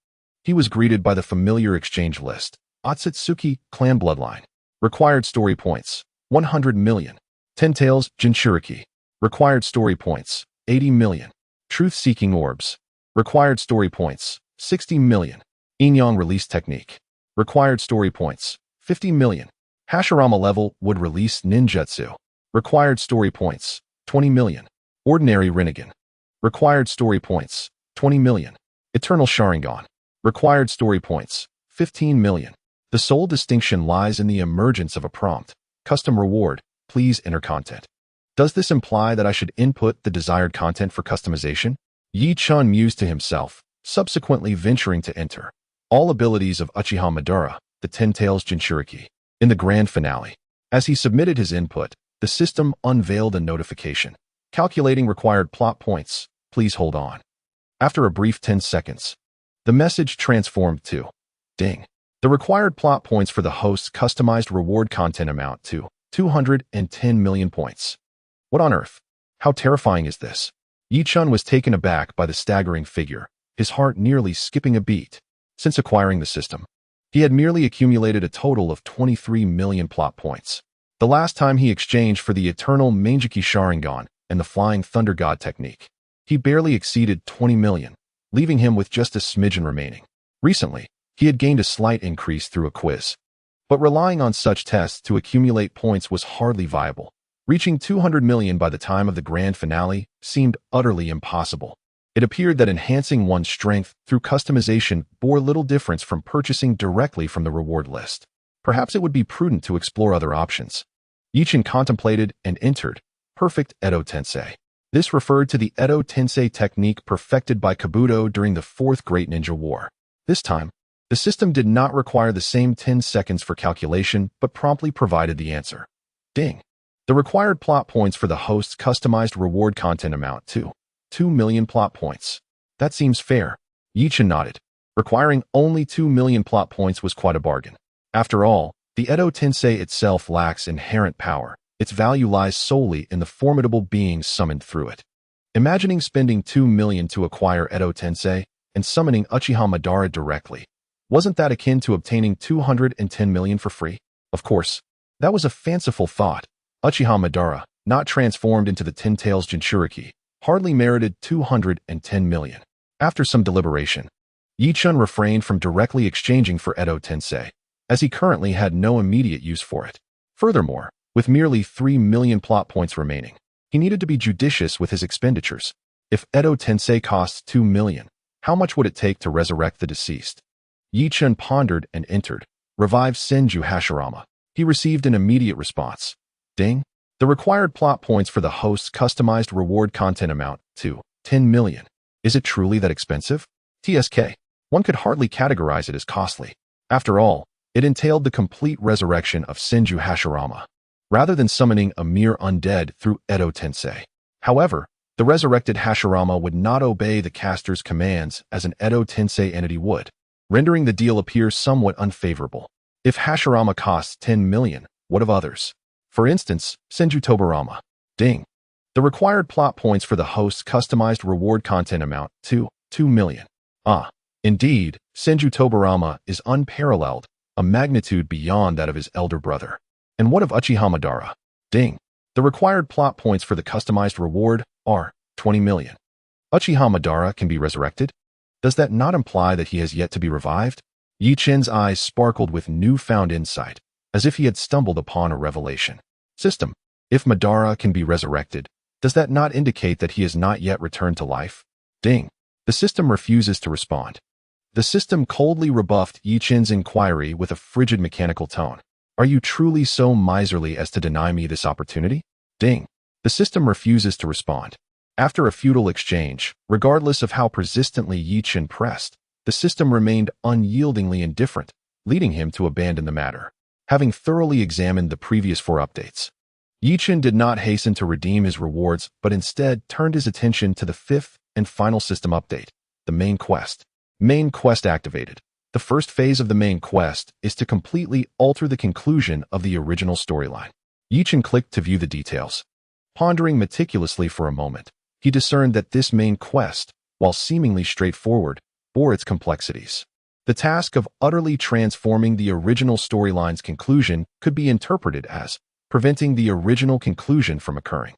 he was greeted by the familiar exchange list: Otsutsuki clan bloodline. Required story points, 100 million. Ten Tails Jinchuriki. Required story points, 80 million. Truth-seeking orbs. Required story points, 60 million. Inyang release technique. Required story points, 50 million. Hashirama level would release ninjutsu. Required story points, 20 million. Ordinary Rinnegan. Required story points, 20 million. Eternal Sharingan. Required story points, 15 million. The sole distinction lies in the emergence of a prompt. Custom reward. Please enter content. Does this imply that I should input the desired content for customization? Yichun mused to himself, subsequently venturing to enter all abilities of Uchiha Madara, the Ten Tails Jinchuriki. In the grand finale, as he submitted his input, the system unveiled a notification. Calculating required plot points. Please hold on. After a brief 10 seconds, the message transformed to ding. The required plot points for the host's customized reward content amount to 210 million points. What on earth? How terrifying is this? Yichun was taken aback by the staggering figure, his heart nearly skipping a beat. Since acquiring the system, he had merely accumulated a total of 23 million plot points. The last time he exchanged for the Eternal Mangeki Sharingan and the Flying Thunder God technique, he barely exceeded 20 million, leaving him with just a smidgen remaining. Recently, he had gained a slight increase through a quiz, but relying on such tests to accumulate points was hardly viable. Reaching 200 million by the time of the grand finale seemed utterly impossible. It appeared that enhancing one's strength through customization bore little difference from purchasing directly from the reward list. Perhaps it would be prudent to explore other options. Yichun contemplated and entered Perfect Edo Tensei. This referred to the Edo Tensei technique perfected by Kabuto during the Fourth Great Ninja War. This time, the system did not require the same 10 seconds for calculation, but promptly provided the answer. Ding. The required plot points for the host's customized reward content amount to 2 million plot points. That seems fair. Yichen nodded. Requiring only 2 million plot points was quite a bargain. After all, the Edo Tensei itself lacks inherent power. Its value lies solely in the formidable beings summoned through it. Imagining spending 2 million to acquire Edo Tensei and summoning Uchiha Madara directly. Wasn't that akin to obtaining 210 million for free? Of course, that was a fanciful thought. Uchiha Madara, not transformed into the Ten Tails Jinchuriki, hardly merited 210 million. After some deliberation, Yichun refrained from directly exchanging for Edo Tensei, as he currently had no immediate use for it. Furthermore, with merely 3 million plot points remaining, he needed to be judicious with his expenditures. If Edo Tensei costs 2 million, how much would it take to resurrect the deceased? Yichun pondered and entered, revive Senju Hashirama. He received an immediate response. Ding. The required plot points for the host's customized reward content amount to 10 million. Is it truly that expensive? TSK. One could hardly categorize it as costly. After all, it entailed the complete resurrection of Senju Hashirama, rather than summoning a mere undead through Edo Tensei. However, the resurrected Hashirama would not obey the caster's commands as an Edo Tensei entity would, rendering the deal appear somewhat unfavorable. If Hashirama costs 10 million, what of others? For instance, Senju Tobarama. Ding. The required plot points for the host's customized reward content amount to 2 million. Indeed, Senju Tobarama is unparalleled, a magnitude beyond that of his elder brother. And what of Uchiha Madara? Ding. The required plot points for the customized reward are 20 million. Uchiha Madara can be resurrected? Does that not imply that he has yet to be revived? Yichen's eyes sparkled with newfound insight, as if he had stumbled upon a revelation. System. If Madara can be resurrected, does that not indicate that he has not yet returned to life? Ding. The system refuses to respond. The system coldly rebuffed Yichen's inquiry with a frigid mechanical tone. Are you truly so miserly as to deny me this opportunity? Ding. The system refuses to respond. After a futile exchange, regardless of how persistently Yichen pressed, the system remained unyieldingly indifferent, leading him to abandon the matter. Having thoroughly examined the previous 4 updates, Yichen did not hasten to redeem his rewards, but instead turned his attention to the 5th and final system update, the main quest. Main quest activated. The first phase of the main quest is to completely alter the conclusion of the original storyline. Yichen clicked to view the details. Pondering meticulously for a moment, he discerned that this main quest, while seemingly straightforward, bore its complexities. The task of utterly transforming the original storyline's conclusion could be interpreted as preventing the original conclusion from occurring.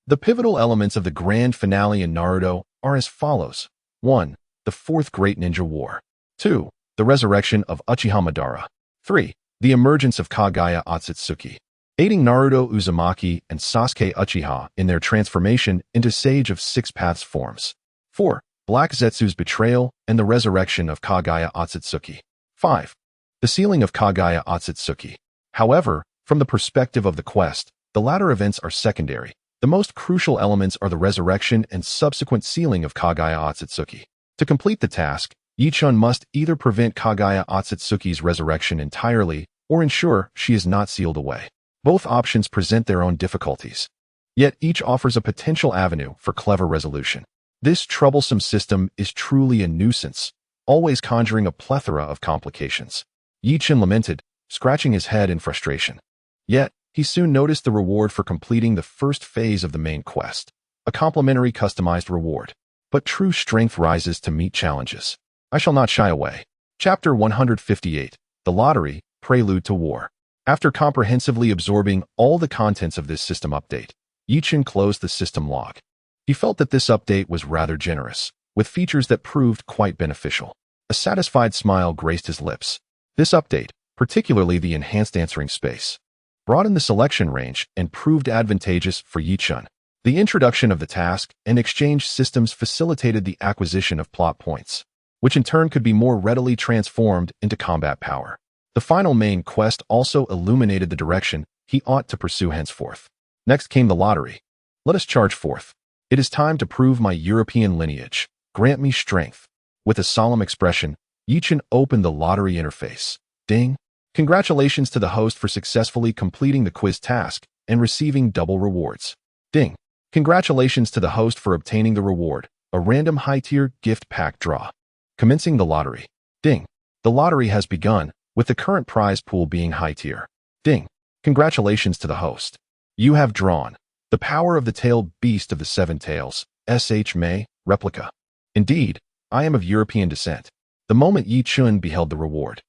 The pivotal elements of the grand finale in Naruto are as follows. 1. The Fourth Great Ninja War. 2. The resurrection of Uchiha Madara. 3. The emergence of Kagaya Otsutsuki, aiding Naruto Uzumaki and Sasuke Uchiha in their transformation into Sage of Six Paths forms. 4. Black Zetsu's betrayal and the resurrection of Kagaya Otsutsuki. 5. The sealing of Kagaya Otsutsuki. However, from the perspective of the quest, the latter events are secondary. The most crucial elements are the resurrection and subsequent sealing of Kagaya Otsutsuki. To complete the task, Yichun must either prevent Kagaya Otsutsuki's resurrection entirely or ensure she is not sealed away. Both options present their own difficulties, yet each offers a potential avenue for clever resolution. This troublesome system is truly a nuisance, always conjuring a plethora of complications. Yichun lamented, scratching his head in frustration. Yet, he soon noticed the reward for completing the first phase of the main quest, a complimentary customized reward. But true strength rises to meet challenges. I shall not shy away. Chapter 158, The Lottery, Prelude to War. After comprehensively absorbing all the contents of this system update, Yichun closed the system log. He felt that this update was rather generous, with features that proved quite beneficial. A satisfied smile graced his lips. This update, particularly the enhanced answering space, broadened the selection range and proved advantageous for Yichun. The introduction of the task and exchange systems facilitated the acquisition of plot points, which in turn could be more readily transformed into combat power. The final main quest also illuminated the direction he ought to pursue henceforth. Next came the lottery. Let us charge forth. It is time to prove my European lineage. Grant me strength. With a solemn expression, Yichun opened the lottery interface. Ding. Congratulations to the host for successfully completing the quiz task. and receiving double rewards. Ding! Congratulations to the host for obtaining the reward, a random high-tier gift pack draw. Commencing the lottery. Ding! The lottery has begun, with the current prize pool being high-tier. Ding! Congratulations to the host. You have drawn the power of the tailed beast of the seven tails, S.H. May, replica. Indeed, I am of European descent. The moment Yi Chun beheld the reward,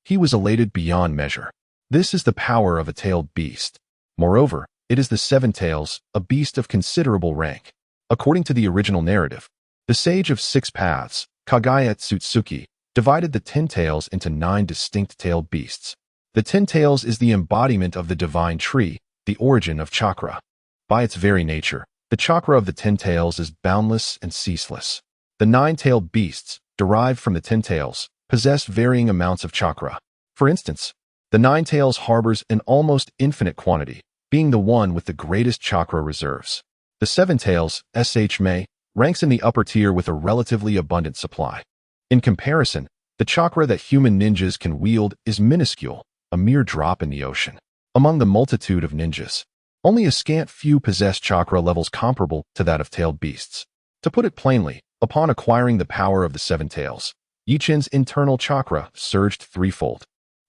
he was elated beyond measure. This is the power of a tailed beast. Moreover, it is the seven tails, a beast of considerable rank. According to the original narrative, the sage of six paths, Kagaya Tsutsuki, divided the 10 tails into 9 distinct tailed beasts. The 10 tails is the embodiment of the divine tree, the origin of chakra. By its very nature, the chakra of the 10 tails is boundless and ceaseless. The 9-tailed beasts, derived from the 10 tails, possess varying amounts of chakra. For instance, the 9 tails harbors an almost infinite quantity, being the one with the greatest chakra reserves. The 7 tails, S.H. May, ranks in the upper tier with a relatively abundant supply. In comparison, the chakra that human ninjas can wield is minuscule, a mere drop in the ocean. Among the multitude of ninjas, only a scant few possess chakra levels comparable to that of tailed beasts. To put it plainly, upon acquiring the power of the 7 tails, Yi Chun's internal chakra surged threefold.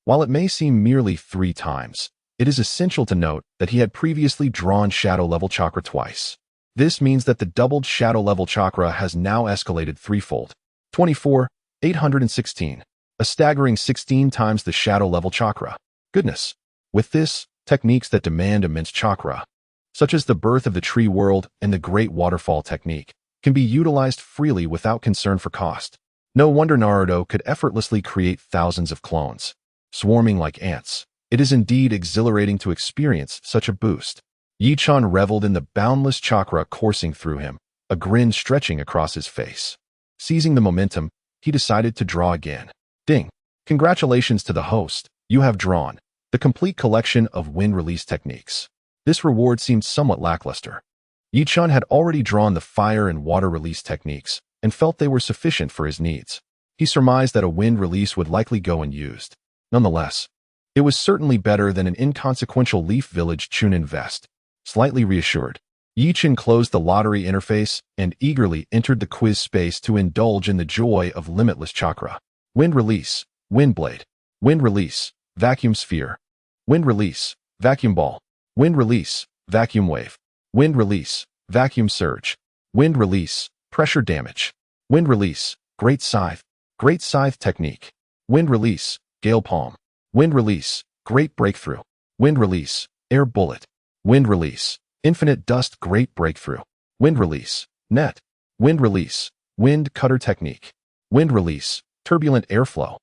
While it may seem merely 3 times, it is essential to note that he had previously drawn shadow-level chakra twice. This means that the doubled shadow-level chakra has now escalated threefold. 24,816. A staggering 16 times the shadow-level chakra. Goodness! With this, techniques that demand immense chakra, such as the birth of the tree world and the great waterfall technique, can be utilized freely without concern for cost. No wonder Naruto could effortlessly create thousands of clones, swarming like ants. It is indeed exhilarating to experience such a boost. Yi Chun reveled in the boundless chakra coursing through him, a grin stretching across his face. Seizing the momentum, he decided to draw again. Ding! Congratulations to the host. You have drawn the complete collection of wind release techniques. This reward seemed somewhat lackluster. Yi Chun had already drawn the fire and water release techniques and felt they were sufficient for his needs. He surmised that a wind release would likely go unused. Nonetheless, it was certainly better than an inconsequential Leaf Village Chunin vest. Slightly reassured, Yi Chun closed the lottery interface and eagerly entered the quiz space to indulge in the joy of limitless chakra. Wind release, wind blade. Wind release, vacuum sphere. Wind release, vacuum ball. Wind release, vacuum wave. Wind release, vacuum surge. Wind release, pressure damage. Wind release, great scythe. Great scythe technique. Wind release, gale palm. Wind release, great breakthrough. Wind release, air bullet. Wind release, infinite dust great breakthrough. Wind release, net. Wind release, wind cutter technique. Wind release, turbulent airflow.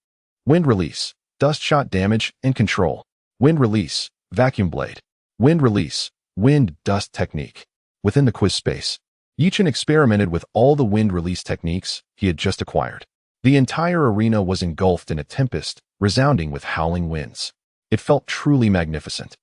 Wind release, dust shot damage and control. Wind release, vacuum blade. Wind release, wind dust technique. Within the quiz space, Yi Chun experimented with all the wind release techniques he had just acquired. The entire arena was engulfed in a tempest, resounding with howling winds. It felt truly magnificent.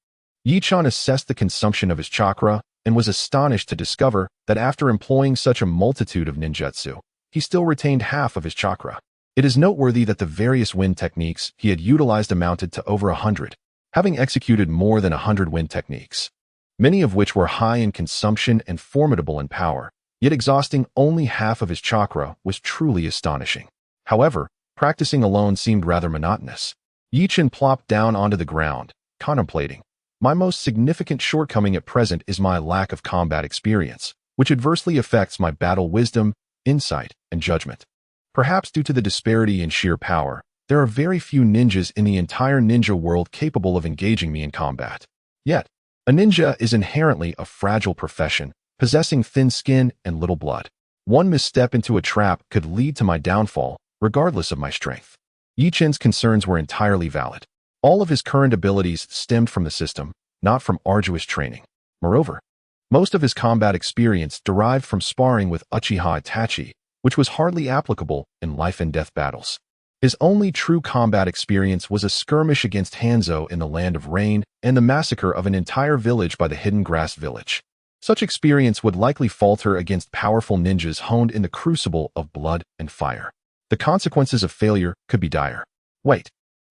Yi Chun assessed the consumption of his chakra and was astonished to discover that after employing such a multitude of ninjutsu, he still retained half of his chakra. It is noteworthy that the various wind techniques he had utilized amounted to over 100, having executed more than 100 wind techniques, many of which were high in consumption and formidable in power, yet exhausting only half of his chakra was truly astonishing. However, practicing alone seemed rather monotonous. Yi Chun plopped down onto the ground, contemplating. My most significant shortcoming at present is my lack of combat experience, which adversely affects my battle wisdom, insight, and judgment. Perhaps due to the disparity in sheer power, there are very few ninjas in the entire ninja world capable of engaging me in combat. Yet, a ninja is inherently a fragile profession, possessing thin skin and little blood. One misstep into a trap could lead to my downfall, regardless of my strength. Yi Chun's concerns were entirely valid. All of his current abilities stemmed from the system, not from arduous training. Moreover, most of his combat experience derived from sparring with Uchiha Itachi, which was hardly applicable in life-and-death battles. His only true combat experience was a skirmish against Hanzo in the Land of Rain and the massacre of an entire village by the Hidden Grass Village. Such experience would likely falter against powerful ninjas honed in the crucible of blood and fire. The consequences of failure could be dire. Wait,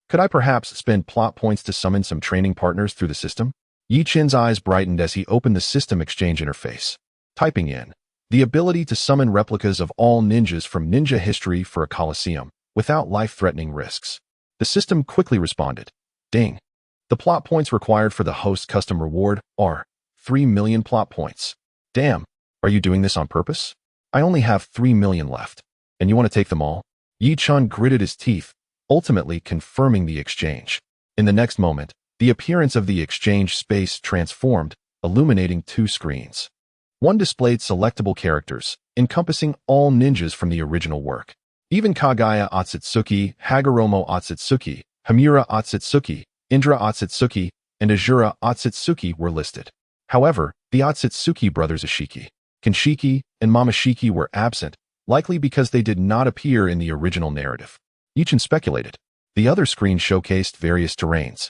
could I perhaps spend plot points to summon some training partners through the system? Yi Chen's eyes brightened as he opened the system exchange interface, typing in the ability to summon replicas of all ninjas from ninja history for a coliseum without life-threatening risks. The system quickly responded, ding. The plot points required for the host custom reward are 3 million plot points. Damn, are you doing this on purpose? I only have 3 million left. And you want to take them all? Yi Chen gritted his teeth, ultimately confirming the exchange. In the next moment, the appearance of the exchange space transformed, illuminating 2 screens. One displayed selectable characters, encompassing all ninjas from the original work. Even Kaguya Otsutsuki, Hagoromo Otsutsuki, Hamura Otsutsuki, Indra Otsutsuki, and Azura Otsutsuki were listed. However, the Otsutsuki brothers Ashiki, Kanshiki, and Momoshiki were absent, likely because they did not appear in the original narrative. Yi Chen speculated. The other screen showcased various terrains,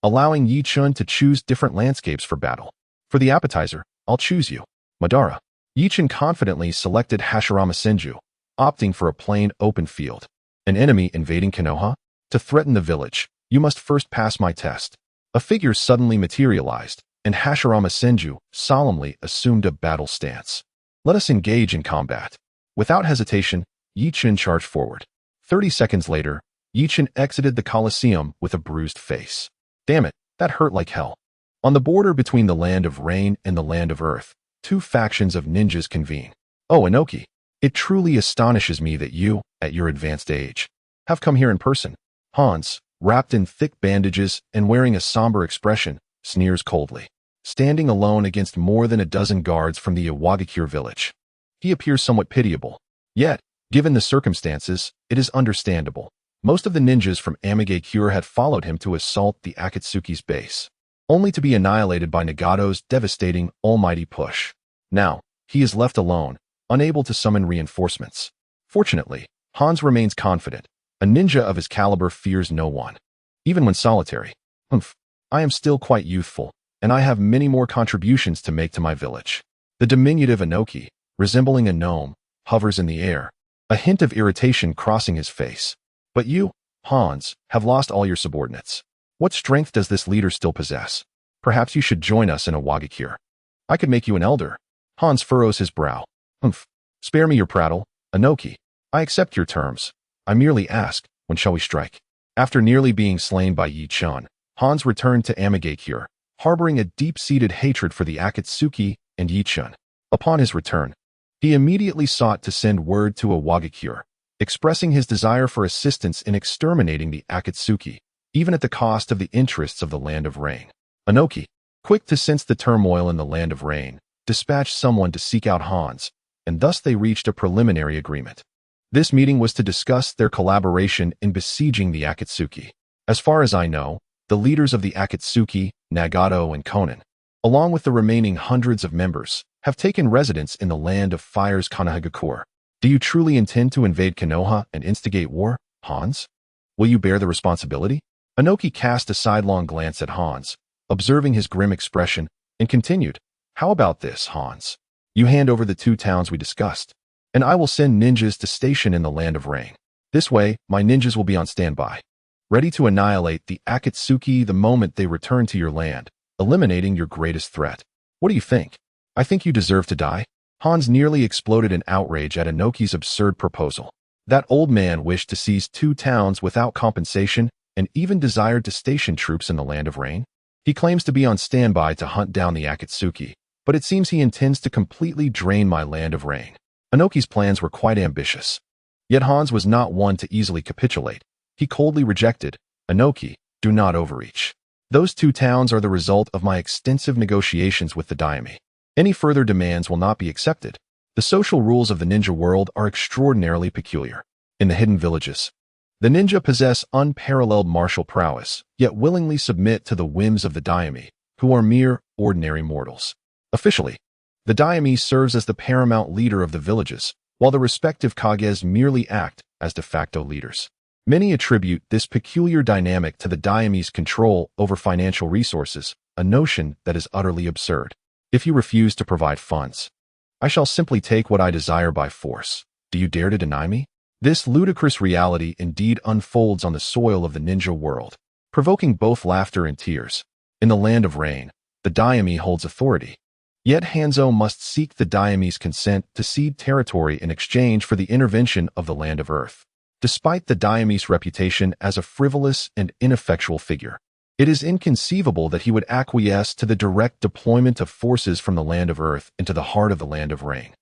allowing Yi Chen to choose different landscapes for battle. For the appetizer, I'll choose you, Madara. Yi Chen confidently selected Hashirama Senju, opting for a plain open field. An enemy invading Konoha? To threaten the village, you must first pass my test. A figure suddenly materialized, and Hashirama Senju solemnly assumed a battle stance. Let us engage in combat. Without hesitation, Yi Chen charged forward. 30 seconds later, Yi Chen exited the Colosseum with a bruised face. Damn it, that hurt like hell. On the border between the Land of Rain and the Land of Earth, 2 factions of ninjas convene. Oh, Inoki, it truly astonishes me that you, at your advanced age, have come here in person. Hans, wrapped in thick bandages and wearing a somber expression, sneers coldly. Standing alone against more than a dozen guards from the Iwagakure village. He appears somewhat pitiable. Yet, given the circumstances, it is understandable. Most of the ninjas from Amigakure had followed him to assault the Akatsuki's base, only to be annihilated by Nagato's devastating almighty push. Now, he is left alone, unable to summon reinforcements. Fortunately, Hans remains confident. A ninja of his caliber fears no one. Even when solitary. I am still quite youthful, and I have many more contributions to make to my village. The diminutive Inoki, resembling a gnome, hovers in the air, a hint of irritation crossing his face. But you, Hans, have lost all your subordinates. What strength does this leader still possess? Perhaps you should join us in Iwagakure. I could make you an elder. Hans furrows his brow. Spare me your prattle, Inoki. I accept your terms. I merely ask, when shall we strike? After nearly being slain by Yi Chen, Hans returned to Amigakure, harboring a deep-seated hatred for the Akatsuki and Yi Chen. Upon his return, he immediately sought to send word to Iwagakure, expressing his desire for assistance in exterminating the Akatsuki, even at the cost of the interests of the Land of Rain. Inoki, quick to sense the turmoil in the Land of Rain, dispatched someone to seek out Hans, and thus they reached a preliminary agreement. This meeting was to discuss their collaboration in besieging the Akatsuki. As far as I know, the leaders of the Akatsuki, Nagato and Konan, along with the remaining hundreds of members, have taken residence in the Land of Fire's Konohagakure. Do you truly intend to invade Konoha and instigate war, Hans? Will you bear the responsibility? Inoki cast a sidelong glance at Hans, observing his grim expression, and continued, How about this, Hans? You hand over the 2 towns we discussed, and I will send ninjas to station in the Land of Rain. This way, my ninjas will be on standby, ready to annihilate the Akatsuki the moment they return to your land, eliminating your greatest threat. What do you think? I think you deserve to die? Hans nearly exploded in outrage at Inoki's absurd proposal. That old man wished to seize 2 towns without compensation and even desired to station troops in the Land of Rain. He claims to be on standby to hunt down the Akatsuki, but it seems he intends to completely drain my Land of Rain. Inoki's plans were quite ambitious. Yet Hans was not one to easily capitulate. He coldly rejected, Inoki, do not overreach. Those 2 towns are the result of my extensive negotiations with the daimyo. Any further demands will not be accepted. The social rules of the ninja world are extraordinarily peculiar. In the hidden villages, the ninja possess unparalleled martial prowess, yet willingly submit to the whims of the daimyo, who are mere, ordinary mortals. Officially, the daimyo serves as the paramount leader of the villages, while the respective kages merely act as de facto leaders. Many attribute this peculiar dynamic to the daimyo's control over financial resources, a notion that is utterly absurd. If you refuse to provide funds, I shall simply take what I desire by force. Do you dare to deny me? This ludicrous reality indeed unfolds on the soil of the ninja world, provoking both laughter and tears. In the Land of Rain, The daimyo holds authority. Yet Hanzo must seek the daimyo's consent to cede territory in exchange for the intervention of the Land of Earth. Despite the daimyo's reputation as a frivolous and ineffectual figure, it is inconceivable that he would acquiesce to the direct deployment of forces from the Land of Earth into the heart of the Land of Rain.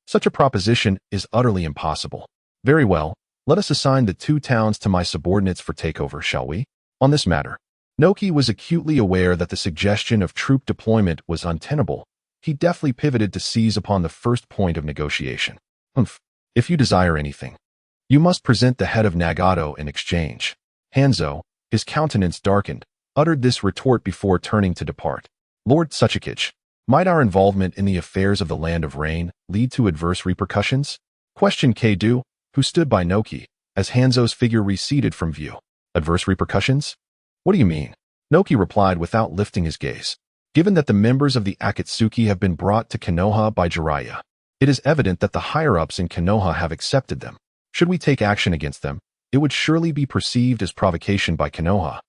Such a proposition is utterly impossible. Very well, let us assign the 2 towns to my subordinates for takeover, shall we? On this matter, Noki was acutely aware that the suggestion of troop deployment was untenable. He deftly pivoted to seize upon the first point of negotiation. If you desire anything, you must present the head of Nagato in exchange. Hanzo, his countenance darkened, uttered this retort before turning to depart. Lord Tsuchikage, might our involvement in the affairs of the Land of Rain lead to adverse repercussions? Questioned Keidu, who stood by Noki, as Hanzo's figure receded from view. Adverse repercussions? What do you mean? Noki replied without lifting his gaze. Given that the members of the Akatsuki have been brought to Konoha by Jiraiya, it is evident that the higher-ups in Konoha have accepted them. Should we take action against them, it would surely be perceived as provocation by Konoha,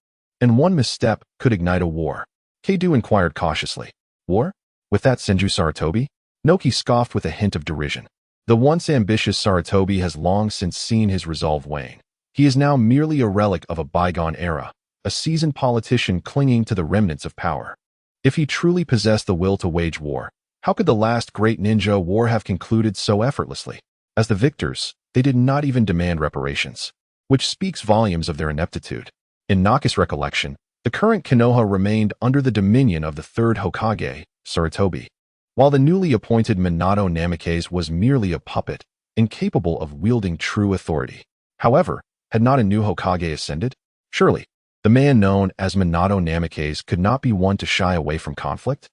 and one misstep could ignite a war. Keidu inquired cautiously. War? With that Senju Sarutobi? Noki scoffed with a hint of derision. The once ambitious Sarutobi has long since seen his resolve wane. He is now merely a relic of a bygone era, a seasoned politician clinging to the remnants of power. If he truly possessed the will to wage war, how could the last great ninja war have concluded so effortlessly? As the victors, they did not even demand reparations, which speaks volumes of their ineptitude. In Naka's recollection, the current Konoha remained under the dominion of the third Hokage, Sarutobi, while the newly appointed Minato Namikaze was merely a puppet, incapable of wielding true authority. However, had not a new Hokage ascended? Surely, the man known as Minato Namikaze could not be one to shy away from conflict?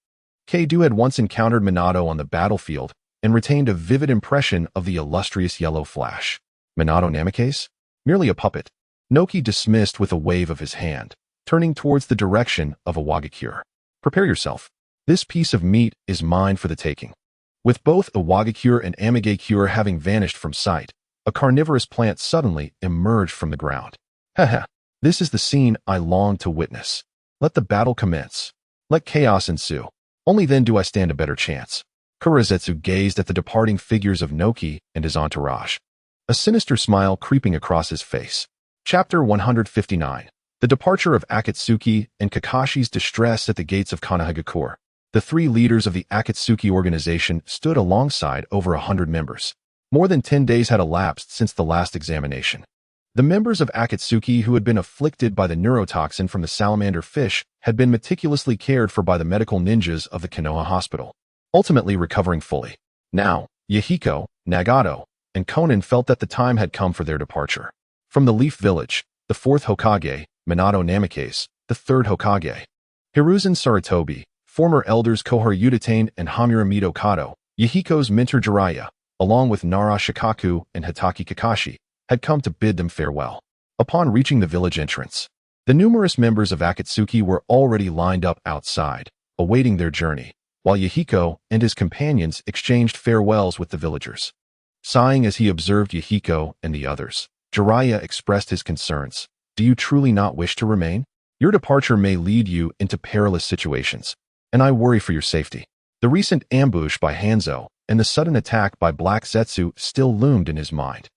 Keidu had once encountered Minato on the battlefield and retained a vivid impression of the illustrious Yellow Flash. Minato Namikaze? Merely a puppet. Noki dismissed with a wave of his hand, turning towards the direction of Iwagakure. Prepare yourself. This piece of meat is mine for the taking. With both Iwagakure and Amigakure having vanished from sight, a carnivorous plant suddenly emerged from the ground. Haha. This is the scene I long to witness. Let the battle commence. Let chaos ensue. Only then do I stand a better chance. Kurizetsu gazed at the departing figures of Noki and his entourage, a sinister smile creeping across his face. Chapter 159. The departure of Akatsuki and Kakashi's distress at the gates of Konohagakure. The 3 leaders of the Akatsuki organization stood alongside over 100 members. More than 10 days had elapsed since the last examination. The members of Akatsuki who had been afflicted by the neurotoxin from the salamander fish had been meticulously cared for by the medical ninjas of the Konoha hospital, ultimately recovering fully. Now, Yahiko, Nagato, and Konan felt that the time had come for their departure. From the Leaf Village, the 4th Hokage, Minato Namikaze, the 3rd Hokage, Hiruzen Sarutobi, former elders Kohara Udatane and Hamura Mitokado, Yahiko's mentor Jiraiya, along with Nara Shikaku and Hitaki Kakashi, had come to bid them farewell. Upon reaching the village entrance, the numerous members of Akatsuki were already lined up outside, awaiting their journey, while Yahiko and his companions exchanged farewells with the villagers. Sighing as he observed Yahiko and the others, Jiraiya expressed his concerns. Do you truly not wish to remain? Your departure may lead you into perilous situations, and I worry for your safety. The recent ambush by Hanzo and the sudden attack by Black Zetsu still loomed in his mind.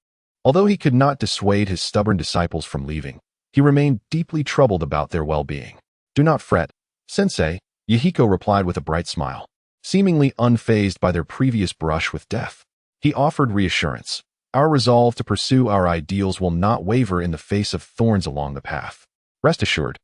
Although he could not dissuade his stubborn disciples from leaving, he remained deeply troubled about their well-being. Do not fret, Sensei, Yahiko replied with a bright smile, seemingly unfazed by their previous brush with death. He offered reassurance. Our resolve to pursue our ideals will not waver in the face of thorns along the path. Rest assured.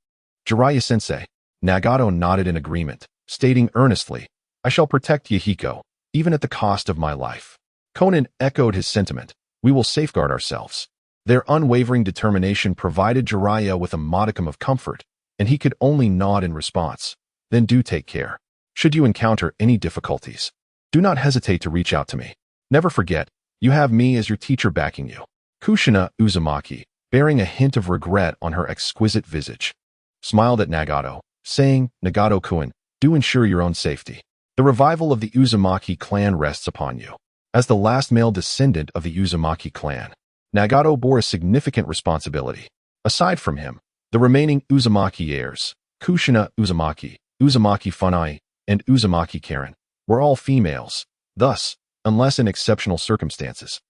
Jiraiya-sensei. Nagato nodded in agreement, stating earnestly, I shall protect Yahiko, even at the cost of my life. Konan echoed his sentiment. We will safeguard ourselves. Their unwavering determination provided Jiraiya with a modicum of comfort, and he could only nod in response. Then do take care. Should you encounter any difficulties, do not hesitate to reach out to me. Never forget, you have me as your teacher backing you. Kushina Uzumaki, bearing a hint of regret on her exquisite visage, smiled at Nagato, saying, Nagato-kun, do ensure your own safety. The revival of the Uzumaki clan rests upon you. As the last male descendant of the Uzumaki clan, Nagato bore a significant responsibility. Aside from him, the remaining Uzumaki heirs, Kushina Uzumaki, Uzumaki Funai, and Uzumaki Karen, were all females. Thus, unless in exceptional circumstances,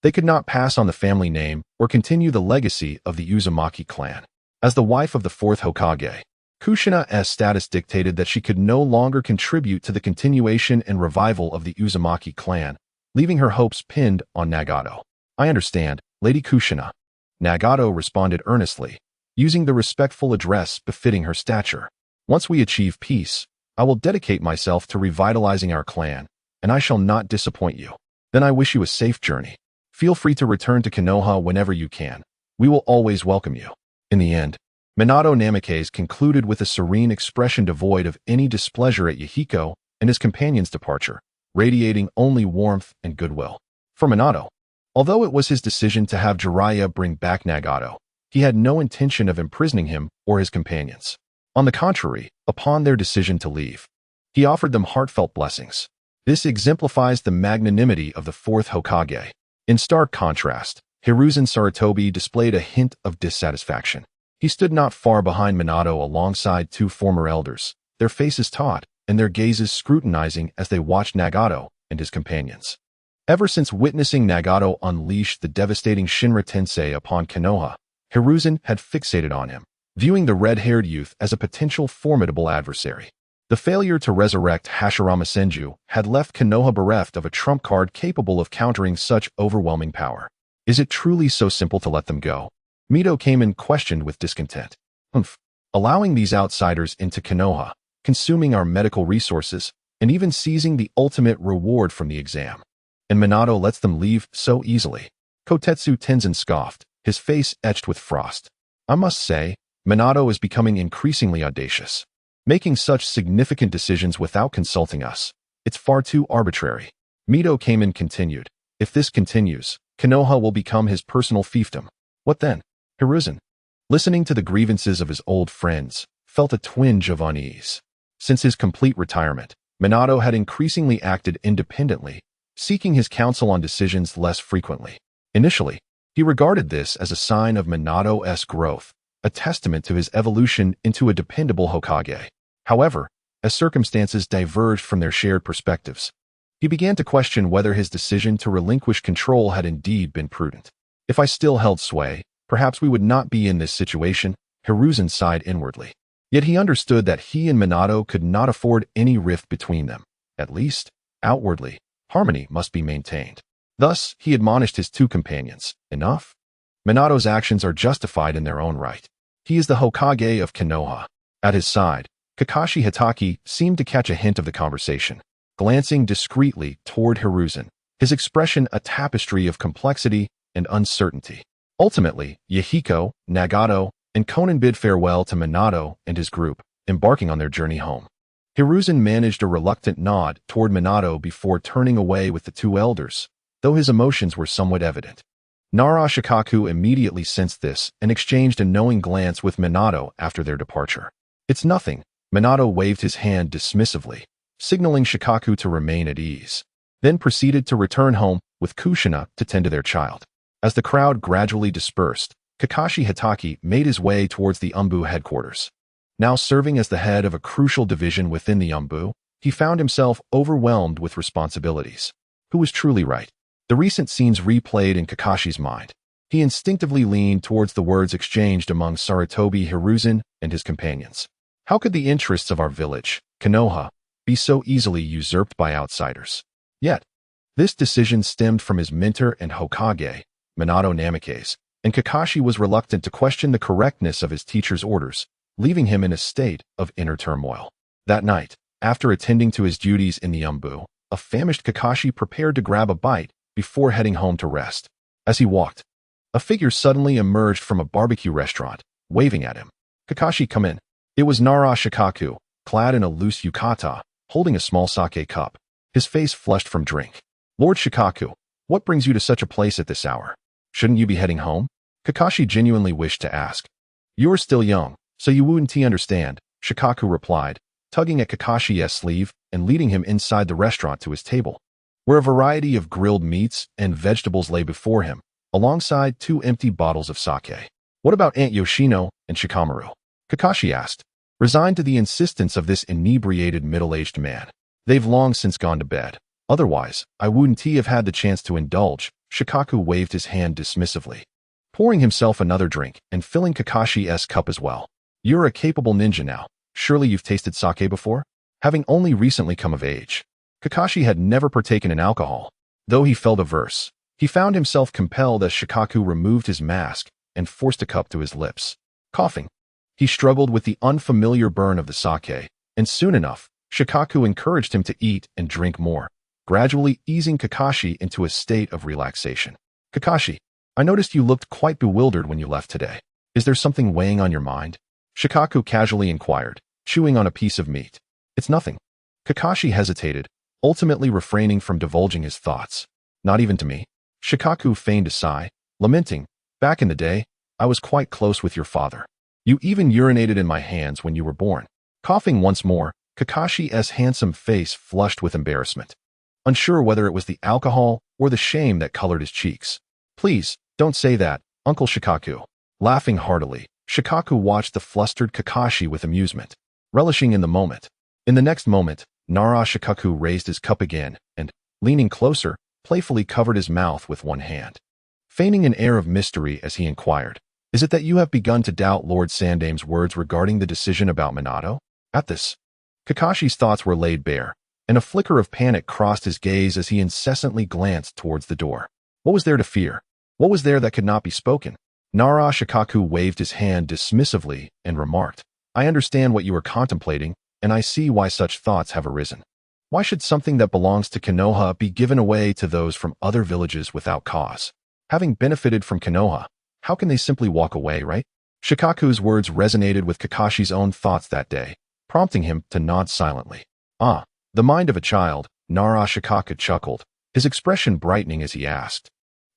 they could not pass on the family name or continue the legacy of the Uzumaki clan. As the wife of the fourth Hokage, Kushina's status dictated that she could no longer contribute to the continuation and revival of the Uzumaki clan, leaving her hopes pinned on Nagato. "I understand, Lady Kushina," Nagato responded earnestly, using the respectful address befitting her stature. "Once we achieve peace, I will dedicate myself to revitalizing our clan, and I shall not disappoint you. Then I wish you a safe journey. Feel free to return to Konoha whenever you can. We will always welcome you." In the end, Minato Namikaze concluded with a serene expression devoid of any displeasure at Yahiko and his companion's departure, radiating only warmth and goodwill. For Minato, although it was his decision to have Jiraiya bring back Nagato, he had no intention of imprisoning him or his companions. On the contrary, upon their decision to leave, he offered them heartfelt blessings. This exemplifies the magnanimity of the fourth Hokage. In stark contrast, Hiruzen Sarutobi displayed a hint of dissatisfaction. He stood not far behind Minato alongside two former elders, their faces taut and their gazes scrutinizing as they watched Nagato and his companions. Ever since witnessing Nagato unleash the devastating Shinra Tensei upon Konoha, Hiruzen had fixated on him, viewing the red-haired youth as a potential formidable adversary. The failure to resurrect Hashirama Senju had left Konoha bereft of a trump card capable of countering such overwhelming power. Is it truly so simple to let them go? Mito came in questioned with discontent. Allowing these outsiders into Konoha, consuming our medical resources, and even seizing the ultimate reward from the exam. And Minato lets them leave so easily. Kotetsu Tenzin scoffed, his face etched with frost. I must say, Minato is becoming increasingly audacious. Making such significant decisions without consulting us. It's far too arbitrary. Mito came in continued. If this continues, Konoha will become his personal fiefdom. What then? Hiruzen, listening to the grievances of his old friends, felt a twinge of unease. Since his complete retirement, Minato had increasingly acted independently, seeking his counsel on decisions less frequently. Initially, he regarded this as a sign of Minato's growth, a testament to his evolution into a dependable Hokage. However, as circumstances diverged from their shared perspectives, he began to question whether his decision to relinquish control had indeed been prudent. If I still held sway, perhaps we would not be in this situation, Hiruzen sighed inwardly. Yet he understood that he and Minato could not afford any rift between them. At least, outwardly, harmony must be maintained. Thus, he admonished his two companions. Enough? Minato's actions are justified in their own right. He is the Hokage of Konoha. At his side, Kakashi Hitaki seemed to catch a hint of the conversation, glancing discreetly toward Hiruzen, his expression a tapestry of complexity and uncertainty. Ultimately, Yahiko, Nagato, and Konan bid farewell to Minato and his group, embarking on their journey home. Hiruzen managed a reluctant nod toward Minato before turning away with the two elders, though his emotions were somewhat evident. Nara Shikaku immediately sensed this and exchanged a knowing glance with Minato after their departure. It's nothing, Minato waved his hand dismissively, signaling Shikaku to remain at ease, then proceeded to return home with Kushina to tend to their child. As the crowd gradually dispersed, Kakashi Hitaki made his way towards the Umbu headquarters. Now serving as the head of a crucial division within the Umbu, he found himself overwhelmed with responsibilities. Who was truly right? The recent scenes replayed in Kakashi's mind. He instinctively leaned towards the words exchanged among Sarutobi Hiruzen and his companions. How could the interests of our village, Konoha, be so easily usurped by outsiders? Yet, this decision stemmed from his mentor and Hokage, Minato Namikaze, and Kakashi was reluctant to question the correctness of his teacher's orders, leaving him in a state of inner turmoil. That night, after attending to his duties in the Umbu, a famished Kakashi prepared to grab a bite before heading home to rest. As he walked, a figure suddenly emerged from a barbecue restaurant, waving at him. Kakashi, come in. It was Nara Shikaku, clad in a loose yukata, holding a small sake cup. His face flushed from drink. Lord Shikaku, what brings you to such a place at this hour? Shouldn't you be heading home? Kakashi genuinely wished to ask. You are still young, so you wouldn't understand, Shikaku replied, tugging at Kakashi's sleeve and leading him inside the restaurant to his table, where a variety of grilled meats and vegetables lay before him, alongside two empty bottles of sake. What about Aunt Yoshino and Shikamaru? Kakashi asked. resigned to the insistence of this inebriated middle-aged man. They've long since gone to bed. Otherwise, I wouldn't have had the chance to indulge. Shikaku waved his hand dismissively, pouring himself another drink and filling Kakashi's cup as well. You're a capable ninja now. Surely you've tasted sake before? Having only recently come of age, Kakashi had never partaken in alcohol. Though he felt averse, he found himself compelled as Shikaku removed his mask and forced a cup to his lips. Coughing, he struggled with the unfamiliar burn of the sake, and soon enough, Shikaku encouraged him to eat and drink more, gradually easing Kakashi into a state of relaxation. Kakashi, I noticed you looked quite bewildered when you left today. Is there something weighing on your mind? Shikaku casually inquired, chewing on a piece of meat. It's nothing. Kakashi hesitated, ultimately refraining from divulging his thoughts. Not even to me. Shikaku feigned a sigh, lamenting, back in the day, I was quite close with your father. You even urinated in my hands when you were born. Coughing once more, Kakashi's handsome face flushed with embarrassment, unsure whether it was the alcohol or the shame that colored his cheeks. Please, don't say that, Uncle Shikaku. Laughing heartily, Shikaku watched the flustered Kakashi with amusement, relishing in the moment. In the next moment, Nara Shikaku raised his cup again and, leaning closer, playfully covered his mouth with one hand, feigning an air of mystery as he inquired, Is it that you have begun to doubt Lord Sandame's words regarding the decision about Minato? At this, Kakashi's thoughts were laid bare, and a flicker of panic crossed his gaze as he incessantly glanced towards the door. What was there to fear? What was there that could not be spoken? Nara Shikaku waved his hand dismissively and remarked, I understand what you are contemplating, and I see why such thoughts have arisen. Why should something that belongs to Konoha be given away to those from other villages without cause? Having benefited from Konoha, how can they simply walk away, right? Shikaku's words resonated with Kakashi's own thoughts that day, prompting him to nod silently. Ah, the mind of a child, Nara Shikaku chuckled, his expression brightening as he asked,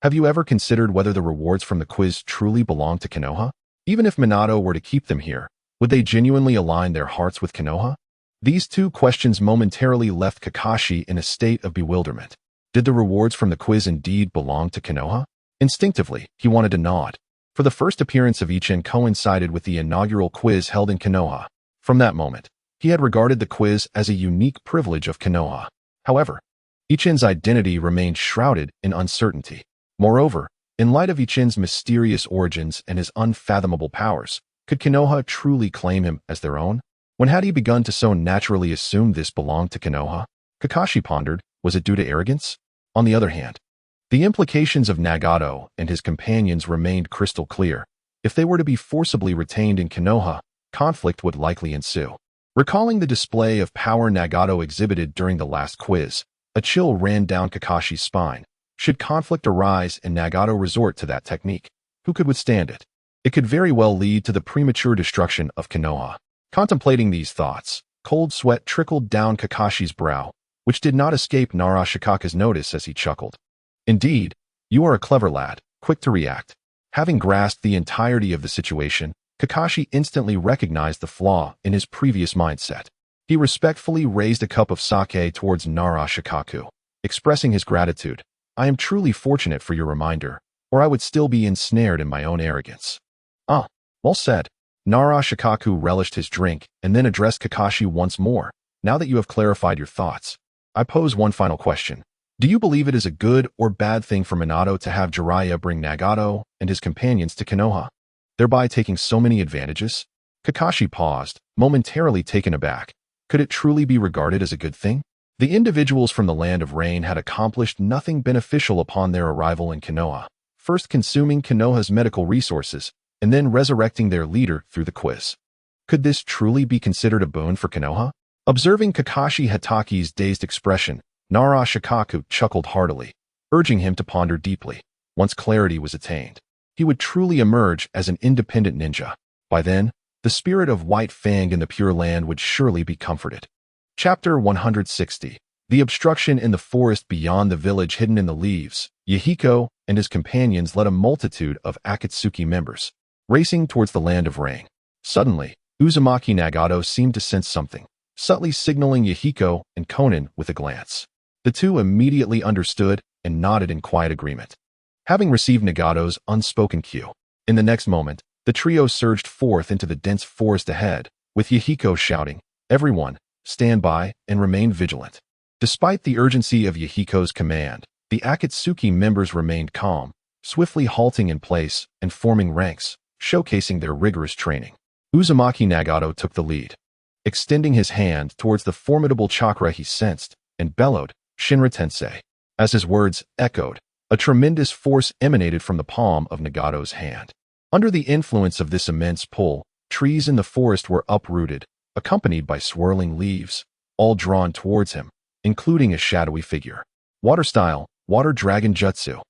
Have you ever considered whether the rewards from the quiz truly belong to Konoha? Even if Minato were to keep them here, would they genuinely align their hearts with Konoha? These two questions momentarily left Kakashi in a state of bewilderment. Did the rewards from the quiz indeed belong to Konoha? Instinctively, he wanted to nod, for the first appearance of Ichin coincided with the inaugural quiz held in Konoha. From that moment, he had regarded the quiz as a unique privilege of Konoha. However, Ichin's identity remained shrouded in uncertainty. Moreover, in light of Ichin's mysterious origins and his unfathomable powers, could Konoha truly claim him as their own? When had he begun to so naturally assume this belonged to Konoha? Kakashi pondered, was it due to arrogance? On the other hand, the implications of Nagato and his companions remained crystal clear. If they were to be forcibly retained in Konoha, conflict would likely ensue. Recalling the display of power Nagato exhibited during the last quiz, a chill ran down Kakashi's spine. Should conflict arise and Nagato resort to that technique, who could withstand it? It could very well lead to the premature destruction of Konoha. Contemplating these thoughts, cold sweat trickled down Kakashi's brow, which did not escape Nara Shikaku's notice as he chuckled. Indeed, you are a clever lad, quick to react. Having grasped the entirety of the situation, Kakashi instantly recognized the flaw in his previous mindset. He respectfully raised a cup of sake towards Nara Shikaku, expressing his gratitude. I am truly fortunate for your reminder, or I would still be ensnared in my own arrogance. Ah, well said. Nara Shikaku relished his drink and then addressed Kakashi once more. Now that you have clarified your thoughts, I pose one final question. Do you believe it is a good or bad thing for Minato to have Jiraiya bring Nagato and his companions to Konoha, thereby taking so many advantages? Kakashi paused, momentarily taken aback. Could it truly be regarded as a good thing? The individuals from the Land of Rain had accomplished nothing beneficial upon their arrival in Konoha, first consuming Konoha's medical resources, and then resurrecting their leader through the quiz. Could this truly be considered a boon for Konoha? Observing Kakashi Hataki's dazed expression, Nara Shikaku chuckled heartily, urging him to ponder deeply. Once clarity was attained, he would truly emerge as an independent ninja. By then, the spirit of White Fang in the Pure Land would surely be comforted. Chapter 160. The obstruction in the forest beyond the village hidden in the leaves. Yahiko and his companions led a multitude of Akatsuki members, racing towards the Land of Rain. Suddenly, Uzumaki Nagato seemed to sense something, subtly signaling Yahiko and Konan with a glance. The two immediately understood and nodded in quiet agreement, having received Nagato's unspoken cue. In the next moment, the trio surged forth into the dense forest ahead, with Yahiko shouting, "Everyone, stand by and remain vigilant." Despite the urgency of Yahiko's command, the Akatsuki members remained calm, swiftly halting in place and forming ranks, showcasing their rigorous training. Uzumaki Nagato took the lead, extending his hand towards the formidable chakra he sensed, and bellowed, "Shinra Tensei." As his words echoed, a tremendous force emanated from the palm of Nagato's hand. Under the influence of this immense pull, trees in the forest were uprooted, accompanied by swirling leaves, all drawn towards him, including a shadowy figure. Water style, water dragon jutsu.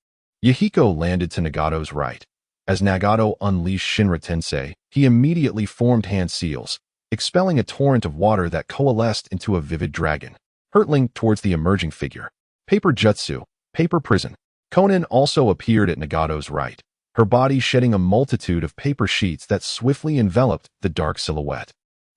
Yahiko landed to Nagato's right. As Nagato unleashed Shinra Tensei, he immediately formed hand seals, expelling a torrent of water that coalesced into a vivid dragon, hurtling towards the emerging figure. Paper jutsu, paper prison. Konan also appeared at Nagato's right, her body shedding a multitude of paper sheets that swiftly enveloped the dark silhouette,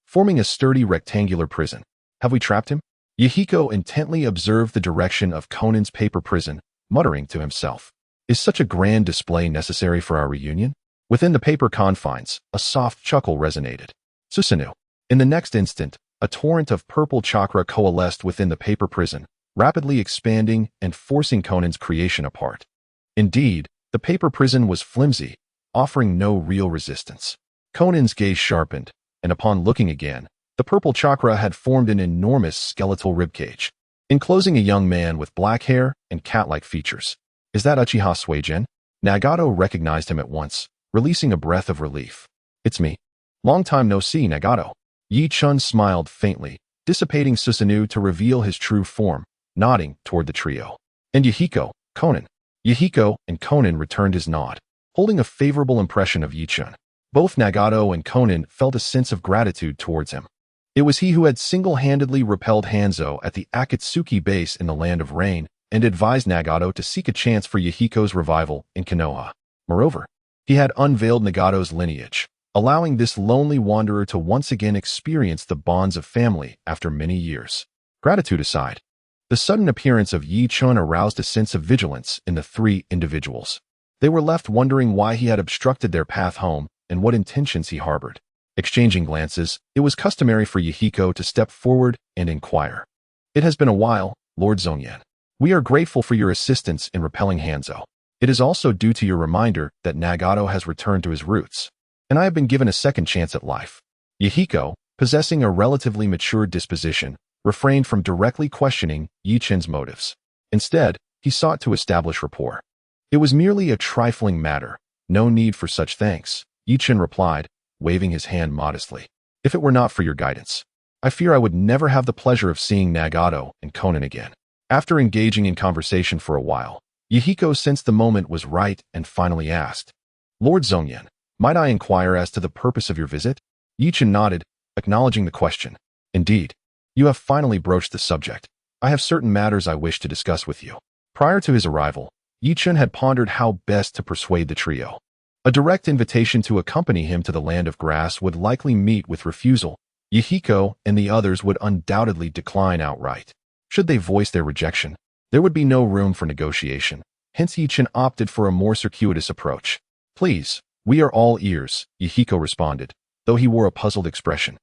forming a sturdy rectangular prison. Have we trapped him? Yahiko intently observed the direction of Konan's paper prison, muttering to himself, "Is such a grand display necessary for our reunion?" Within the paper confines, a soft chuckle resonated. Susanoo. In the next instant, a torrent of purple chakra coalesced within the paper prison, rapidly expanding and forcing Konan's creation apart. Indeed, the paper prison was flimsy, offering no real resistance. Konan's gaze sharpened, and upon looking again, the purple chakra had formed an enormous skeletal ribcage, enclosing a young man with black hair and cat-like features. "Is that Uchiha Suijin?" Nagato recognized him at once, releasing a breath of relief. "It's me. Long time no see, Nagato." Yi-chun smiled faintly, dissipating Susanoo to reveal his true form, nodding toward the trio. "And Yahiko, Konan." Yahiko and Konan returned his nod, holding a favorable impression of Yi-chun. Both Nagato and Konan felt a sense of gratitude towards him. It was he who had single-handedly repelled Hanzo at the Akatsuki base in the Land of Rain and advised Nagato to seek a chance for Yahiko's revival in Konoha. Moreover, he had unveiled Nagato's lineage, allowing this lonely wanderer to once again experience the bonds of family after many years. Gratitude aside, the sudden appearance of Yi-chun aroused a sense of vigilance in the three individuals. They were left wondering why he had obstructed their path home and what intentions he harbored. Exchanging glances, it was customary for Yahiko to step forward and inquire. "It has been a while, Lord Zonyan. We are grateful for your assistance in repelling Hanzo. It is also due to your reminder that Nagato has returned to his roots, and I have been given a second chance at life." Yahiko, possessing a relatively mature disposition, refrained from directly questioning Yi-chun's motives. Instead, he sought to establish rapport. "It was merely a trifling matter. No need for such thanks," Yi-chun replied, waving his hand modestly. "If it were not for your guidance, I fear I would never have the pleasure of seeing Nagato and Konan again." After engaging in conversation for a while, Yahiko sensed the moment was right and finally asked, "Lord Zonyan, might I inquire as to the purpose of your visit?" Yi-chun nodded, acknowledging the question. "Indeed, you have finally broached the subject. I have certain matters I wish to discuss with you." Prior to his arrival, Yi-chun had pondered how best to persuade the trio. A direct invitation to accompany him to the Land of Grass would likely meet with refusal. Yahiko and the others would undoubtedly decline outright. Should they voice their rejection, there would be no room for negotiation. Hence Yi-chun opted for a more circuitous approach. "Please, we are all ears," Yahiko responded, though he wore a puzzled expression.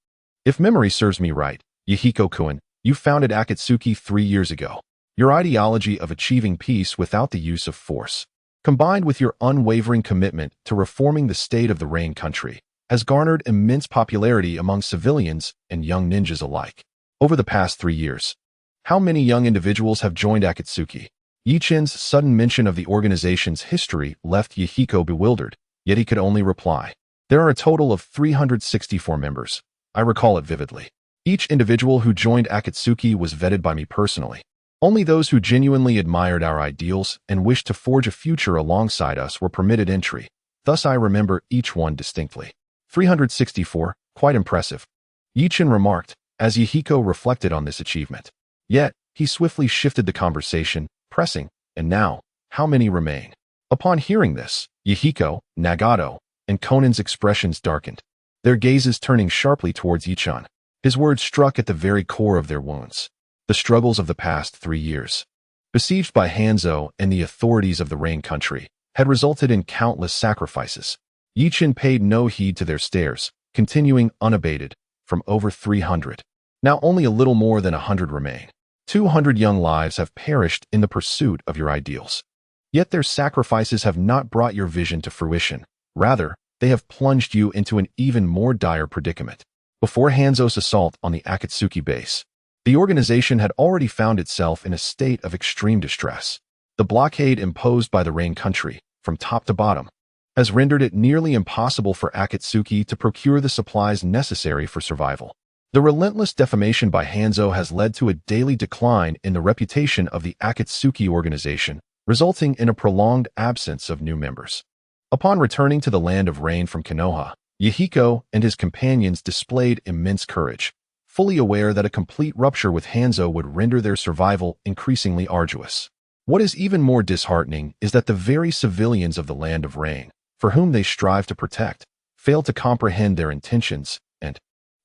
"If memory serves me right, Yahiko-kun, you founded Akatsuki 3 years ago. Your ideology of achieving peace without the use of force, combined with your unwavering commitment to reforming the state of the Rain Country, has garnered immense popularity among civilians and young ninjas alike. Over the past 3 years, how many young individuals have joined Akatsuki?" Yi-chun's sudden mention of the organization's history left Yahiko bewildered, yet he could only reply, "There are a total of 364 members. I recall it vividly. Each individual who joined Akatsuki was vetted by me personally. Only those who genuinely admired our ideals and wished to forge a future alongside us were permitted entry. Thus I remember each one distinctly." 364, quite impressive, Yi-chun remarked, as Yahiko reflected on this achievement. Yet, he swiftly shifted the conversation, pressing, "And now, how many remain?" Upon hearing this, Yahiko, Nagato, and Konan's expressions darkened, their gazes turning sharply towards Yi-chun. His words struck at the very core of their wounds. The struggles of the past 3 years, besieged by Hanzo and the authorities of the Rain Country, had resulted in countless sacrifices. Yi-chun paid no heed to their stares, continuing unabated, from over 300. Now only a little more than 100 remain. 200 young lives have perished in the pursuit of your ideals. Yet their sacrifices have not brought your vision to fruition. Rather, they have plunged you into an even more dire predicament. Before Hanzo's assault on the Akatsuki base, the organization had already found itself in a state of extreme distress. The blockade imposed by the Rain country, from top to bottom, has rendered it nearly impossible for Akatsuki to procure the supplies necessary for survival. The relentless defamation by Hanzo has led to a daily decline in the reputation of the Akatsuki organization, resulting in a prolonged absence of new members. Upon returning to the land of Rain from Konoha, Yahiko and his companions displayed immense courage, fully aware that a complete rupture with Hanzo would render their survival increasingly arduous. What is even more disheartening is that the very civilians of the land of Rain, for whom they strive to protect, fail to comprehend their intentions and,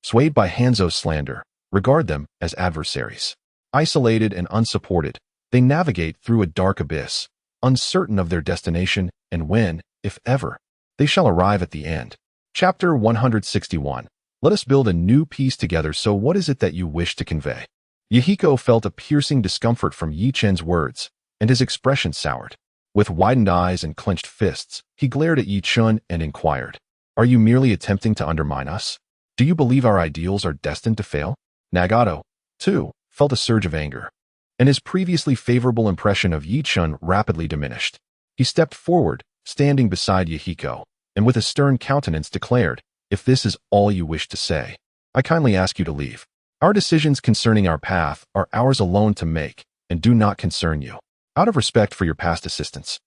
swayed by Hanzo's slander, regard them as adversaries. Isolated and unsupported, they navigate through a dark abyss, uncertain of their destination and when, if ever, they shall arrive at the end. Chapter 161. Let us build a new peace together. So what is it that you wish to convey? Yahiko felt a piercing discomfort from Yi Chen's words, and his expression soured. With widened eyes and clenched fists, he glared at Yi Chen and inquired, "Are you merely attempting to undermine us? Do you believe our ideals are destined to fail?" Nagato, too, felt a surge of anger, and his previously favorable impression of Yi Chen rapidly diminished. He stepped forward, standing beside Yahiko, and with a stern countenance declared, "If this is all you wish to say, I kindly ask you to leave. Our decisions concerning our path are ours alone to make, and do not concern you. Out of respect for your past assistance,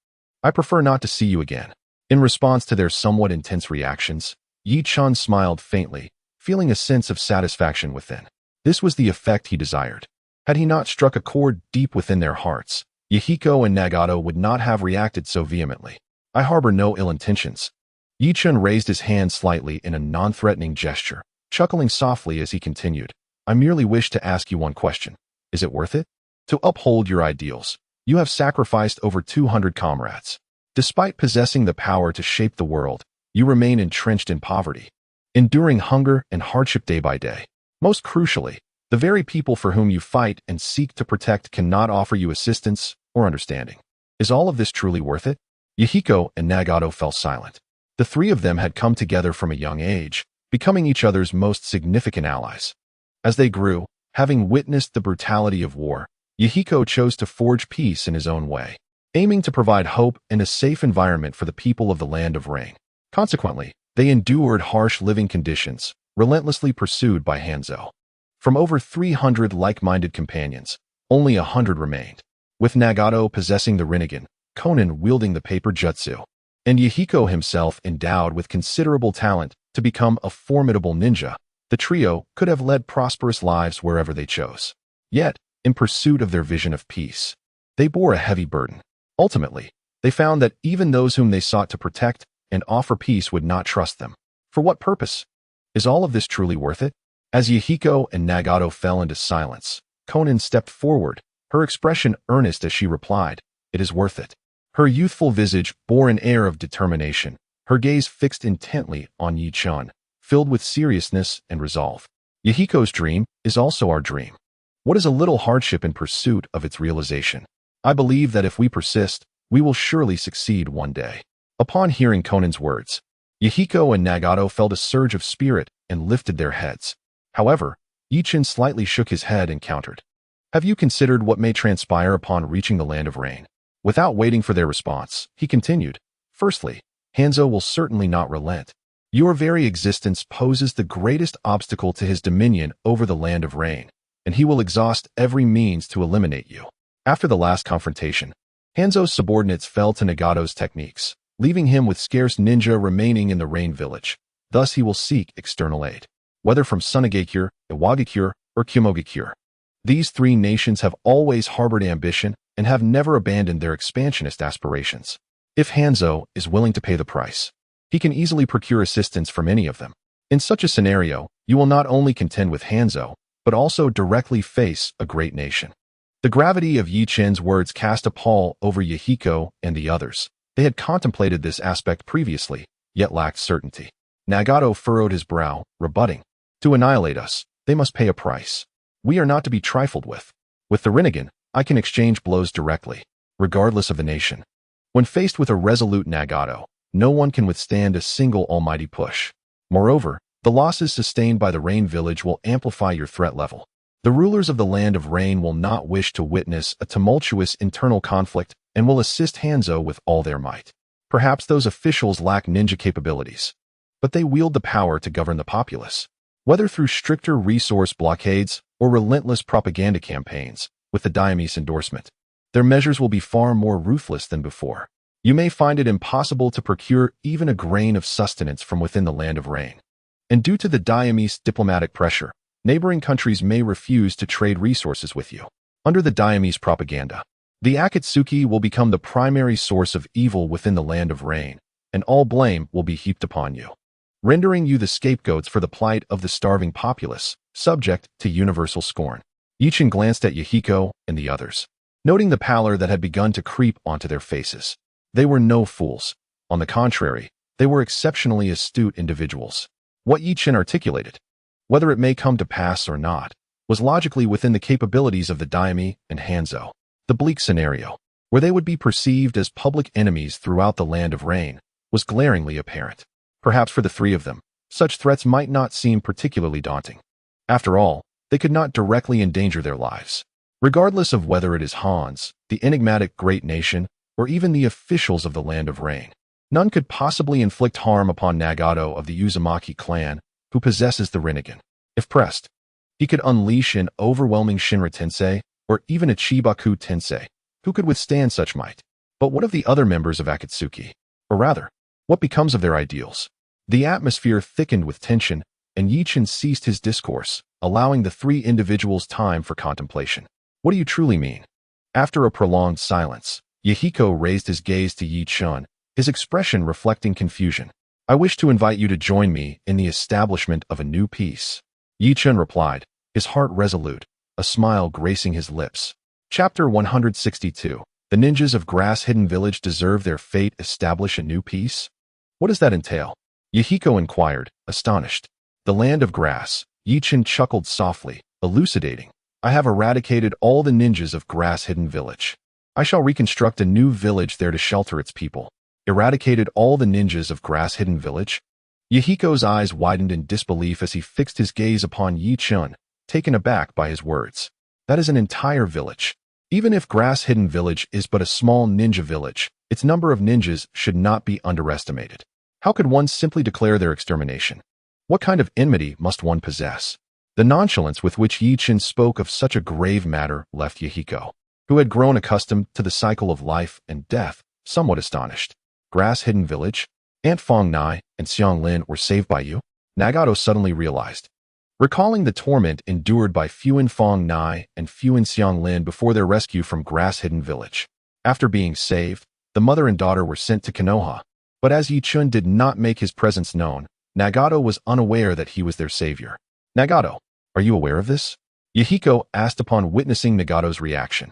I prefer not to see you again." In response to their somewhat intense reactions, Yi Chen smiled faintly, feeling a sense of satisfaction within. This was the effect he desired. Had he not struck a chord deep within their hearts, Yahiko and Nagato would not have reacted so vehemently. "I harbor no ill intentions." Yi Chen raised his hand slightly in a non-threatening gesture, chuckling softly as he continued, "I merely wish to ask you one question. Is it worth it? To uphold your ideals, you have sacrificed over 200 comrades. Despite possessing the power to shape the world, you remain entrenched in poverty, enduring hunger and hardship day by day. Most crucially, the very people for whom you fight and seek to protect cannot offer you assistance or understanding. Is all of this truly worth it?" Yahiko and Nagato fell silent. The three of them had come together from a young age, becoming each other's most significant allies. As they grew, having witnessed the brutality of war, Yahiko chose to forge peace in his own way, aiming to provide hope and a safe environment for the people of the Land of Rain. Consequently, they endured harsh living conditions, relentlessly pursued by Hanzo. From over 300 like-minded companions, only 100 remained, with Nagato possessing the Rinnegan, Conan wielding the paper jutsu, and Yahiko himself endowed with considerable talent to become a formidable ninja. The trio could have led prosperous lives wherever they chose. Yet, in pursuit of their vision of peace, they bore a heavy burden. Ultimately, they found that even those whom they sought to protect and offer peace would not trust them. For what purpose? Is all of this truly worth it? As Yahiko and Nagato fell into silence, Conan stepped forward, her expression earnest as she replied, "It is worth it." Her youthful visage bore an air of determination, her gaze fixed intently on Yi Chen, filled with seriousness and resolve. "Yahiko's dream is also our dream. What is a little hardship in pursuit of its realization? I believe that if we persist, we will surely succeed one day." Upon hearing Conan's words, Yahiko and Nagato felt a surge of spirit and lifted their heads. However, Yi Chen slightly shook his head and countered, "Have you considered what may transpire upon reaching the Land of Rain?" Without waiting for their response, he continued, "Firstly, Hanzo will certainly not relent. Your very existence poses the greatest obstacle to his dominion over the Land of Rain, and he will exhaust every means to eliminate you." After the last confrontation, Hanzo's subordinates fell to Nagato's techniques, leaving him with scarce ninja remaining in the Rain village. Thus he will seek external aid, whether from Sunagakure, Iwagakure, or Kyomogakure. These three nations have always harbored ambition and have never abandoned their expansionist aspirations. If Hanzo is willing to pay the price, he can easily procure assistance from any of them. In such a scenario, you will not only contend with Hanzo, but also directly face a great nation. The gravity of Yi Chen's words cast a pall over Yahiko and the others. They had contemplated this aspect previously, yet lacked certainty. Nagato furrowed his brow, rebutting, To annihilate us, they must pay a price. We are not to be trifled with. With the Rinnegan, I can exchange blows directly, regardless of the nation. When faced with a resolute Nagato, no one can withstand a single almighty push. Moreover, the losses sustained by the Rain Village will amplify your threat level. The rulers of the Land of Rain will not wish to witness a tumultuous internal conflict and will assist Hanzo with all their might. Perhaps those officials lack ninja capabilities, but they wield the power to govern the populace. Whether through stricter resource blockades or relentless propaganda campaigns, with the Daimy's endorsement, their measures will be far more ruthless than before. You may find it impossible to procure even a grain of sustenance from within the Land of Rain. And due to the Daimy's diplomatic pressure, neighboring countries may refuse to trade resources with you. Under the Daimy's propaganda, the Akatsuki will become the primary source of evil within the Land of Rain, and all blame will be heaped upon you, rendering you the scapegoats for the plight of the starving populace, subject to universal scorn. Ichin glanced at Yahiko and the others, noting the pallor that had begun to creep onto their faces. They were no fools. On the contrary, they were exceptionally astute individuals. What Ichin articulated, whether it may come to pass or not, was logically within the capabilities of the Daimy and Hanzo. The bleak scenario, where they would be perceived as public enemies throughout the Land of Rain, was glaringly apparent. Perhaps for the three of them, such threats might not seem particularly daunting. After all, they could not directly endanger their lives. Regardless of whether it is Hans, the enigmatic great nation, or even the officials of the Land of Rain, none could possibly inflict harm upon Nagato of the Uzumaki clan, who possesses the Rinnegan. If pressed, he could unleash an overwhelming Shinra Tensei, or even a Chibaku Tensei, who could withstand such might. But what of the other members of Akatsuki? Or rather, what becomes of their ideals? The atmosphere thickened with tension, and Yichin ceased his discourse, allowing the three individuals time for contemplation. What do you truly mean? After a prolonged silence, Yahiko raised his gaze to Yichin, his expression reflecting confusion. I wish to invite you to join me in the establishment of a new peace. Yichin replied, his heart resolute, a smile gracing his lips. Chapter 162. The ninjas of Grass Hidden Village deserve their fate. Establish a new peace? What does that entail? Yahiko inquired, astonished. The Land of Grass. Yichin chuckled softly, elucidating. I have eradicated all the ninjas of Grass Hidden Village. I shall reconstruct a new village there to shelter its people. Eradicated all the ninjas of Grass Hidden Village? Yahiko's eyes widened in disbelief as he fixed his gaze upon Yichin, taken aback by his words. That is an entire village. Even if Grass Hidden Village is but a small ninja village, its number of ninjas should not be underestimated. How could one simply declare their extermination? What kind of enmity must one possess? The nonchalance with which Yichin spoke of such a grave matter left Yahiko, who had grown accustomed to the cycle of life and death, somewhat astonished. Grass Hidden Village? Aunt Fong Nai and Xiang Lin were saved by you? Nagato suddenly realized. Recalling the torment endured by Fuan Fong Nai and Fuan Xiang Lin before their rescue from Grass Hidden Village. After being saved, the mother and daughter were sent to Konoha, but as Yichin did not make his presence known, Nagato was unaware that he was their savior. Nagato, are you aware of this? Yahiko asked upon witnessing Nagato's reaction.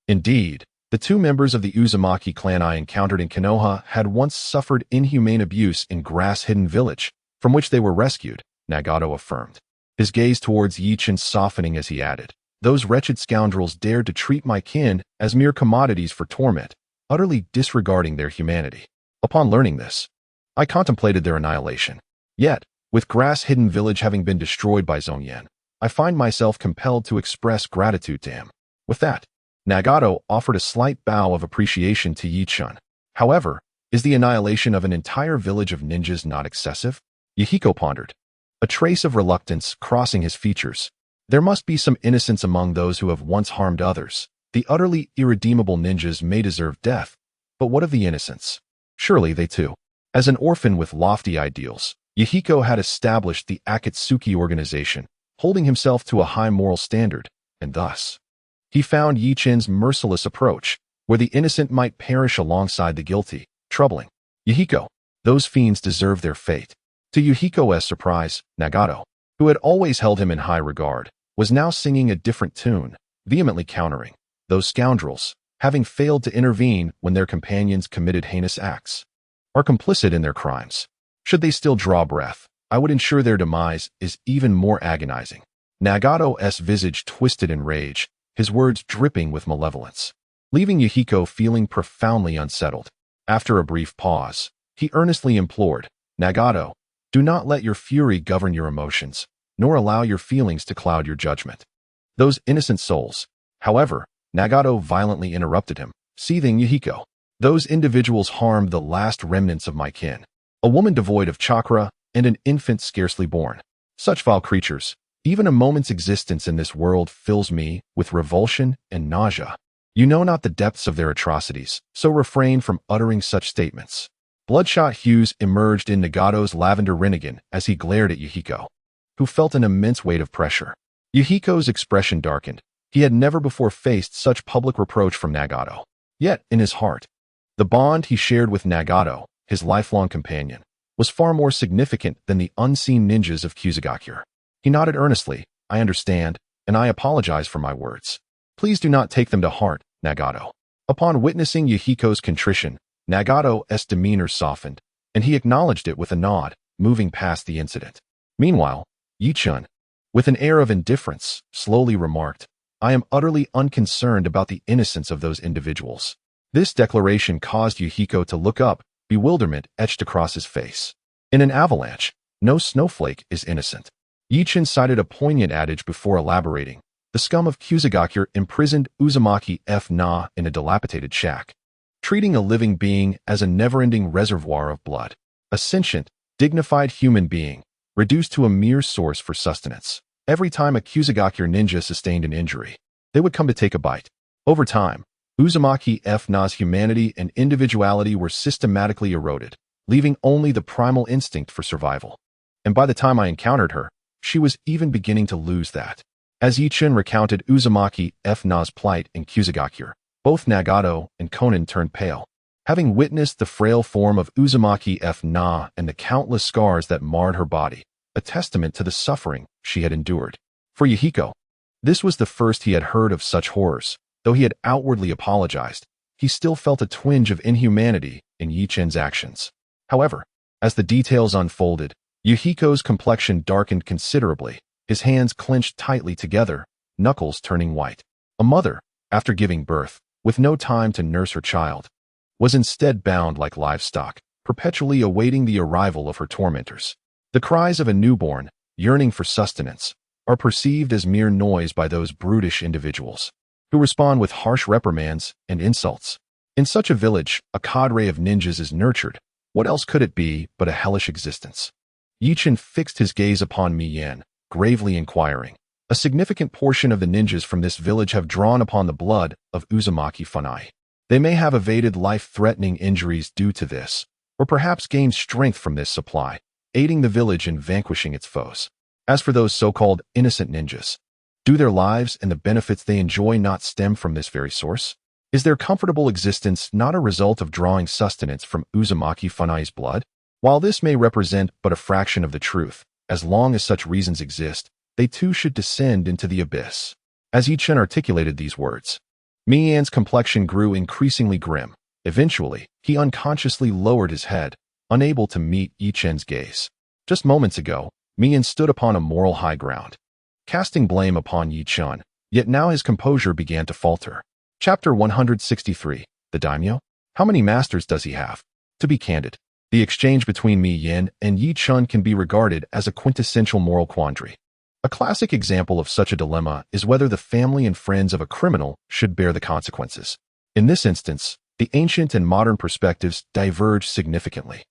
Indeed, the two members of the Uzumaki clan I encountered in Konoha had once suffered inhumane abuse in Grass Hidden Village, from which they were rescued, Nagato affirmed. His gaze towards Yichin softening as he added, those wretched scoundrels dared to treat my kin as mere commodities for torment, utterly disregarding their humanity. Upon learning this, I contemplated their annihilation. Yet, with Grass Hidden Village having been destroyed by Zhongyan, I find myself compelled to express gratitude to him. With that, Nagato offered a slight bow of appreciation to Yichin. However, is the annihilation of an entire village of ninjas not excessive? Yahiko pondered, a trace of reluctance crossing his features. There must be some innocence among those who have once harmed others. The utterly irredeemable ninjas may deserve death, but what of the innocents? Surely they too. As an orphan with lofty ideals, Yahiko had established the Akatsuki organization, holding himself to a high moral standard, and thus, he found Yichin's merciless approach, where the innocent might perish alongside the guilty, troubling. Yahiko, those fiends deserve their fate. To Yahiko's surprise, Nagato, who had always held him in high regard, was now singing a different tune, vehemently countering. Those scoundrels, having failed to intervene when their companions committed heinous acts, are complicit in their crimes. Should they still draw breath, I would ensure their demise is even more agonizing. Nagato's visage twisted in rage, his words dripping with malevolence, leaving Yuhiko feeling profoundly unsettled. After a brief pause, he earnestly implored, Nagato, do not let your fury govern your emotions, nor allow your feelings to cloud your judgment. Those innocent souls. However, Nagato violently interrupted him, seething Yuhiko. Those individuals harmed the last remnants of my kin. A woman devoid of chakra and an infant scarcely born. Such vile creatures, even a moment's existence in this world fills me with revulsion and nausea. You know not the depths of their atrocities, so refrain from uttering such statements. Bloodshot hues emerged in Nagato's lavender rinnegan as he glared at Yuhiko, who felt an immense weight of pressure. Yuhiko's expression darkened. He had never before faced such public reproach from Nagato. Yet, in his heart, the bond he shared with Nagato, his lifelong companion, was far more significant than the unseen ninjas of Kusagakure. He nodded earnestly, I understand, and I apologize for my words. Please do not take them to heart, Nagato. Upon witnessing Yuhiko's contrition, Nagato's demeanor softened, and he acknowledged it with a nod, moving past the incident. Meanwhile, Yi-chun, with an air of indifference, slowly remarked, I am utterly unconcerned about the innocence of those individuals. This declaration caused Yuhiko to look up, bewilderment etched across his face. In an avalanche, no snowflake is innocent. Yi-chun cited a poignant adage before elaborating. The scum of Kusagakure imprisoned Uzumaki Na in a dilapidated shack, treating a living being as a never-ending reservoir of blood. A sentient, dignified human being, reduced to a mere source for sustenance. Every time a Kusagakure ninja sustained an injury, they would come to take a bite. Over time, Uzumaki Na's humanity and individuality were systematically eroded, leaving only the primal instinct for survival. And by the time I encountered her, she was even beginning to lose that. As Yi-chun recounted Uzumaki Na's plight in Kusagakure, both Nagato and Konan turned pale, having witnessed the frail form of Uzumaki Na and the countless scars that marred her body, a testament to the suffering she had endured. For Yuhiko, this was the first he had heard of such horrors. Though he had outwardly apologized, he still felt a twinge of inhumanity in Yi-chun's actions. However, as the details unfolded, Yuhiko's complexion darkened considerably, his hands clenched tightly together, knuckles turning white. A mother, after giving birth, with no time to nurse her child, was instead bound like livestock, perpetually awaiting the arrival of her tormentors. The cries of a newborn, yearning for sustenance, are perceived as mere noise by those brutish individuals, who respond with harsh reprimands and insults. In such a village, a cadre of ninjas is nurtured. What else could it be but a hellish existence? Yi-chun fixed his gaze upon Mi-yen, gravely inquiring. A significant portion of the ninjas from this village have drawn upon the blood of Uzumaki Funai. They may have evaded life-threatening injuries due to this, or perhaps gained strength from this supply, aiding the village in vanquishing its foes. As for those so-called innocent ninjas, do their lives and the benefits they enjoy not stem from this very source? Is their comfortable existence not a result of drawing sustenance from Uzumaki Funai's blood? While this may represent but a fraction of the truth, as long as such reasons exist, they too should descend into the abyss. As Yi-chun articulated these words, Mi-yen's complexion grew increasingly grim. Eventually, he unconsciously lowered his head, unable to meet Yi-chun's gaze. Just moments ago, Mi-yen stood upon a moral high ground, casting blame upon Yi-chun, yet now his composure began to falter. Chapter 163, The Daimyo? How many masters does he have? To be candid, the exchange between Mi-yen and Yi-chun can be regarded as a quintessential moral quandary. A classic example of such a dilemma is whether the family and friends of a criminal should bear the consequences. In this instance, the ancient and modern perspectives diverge significantly.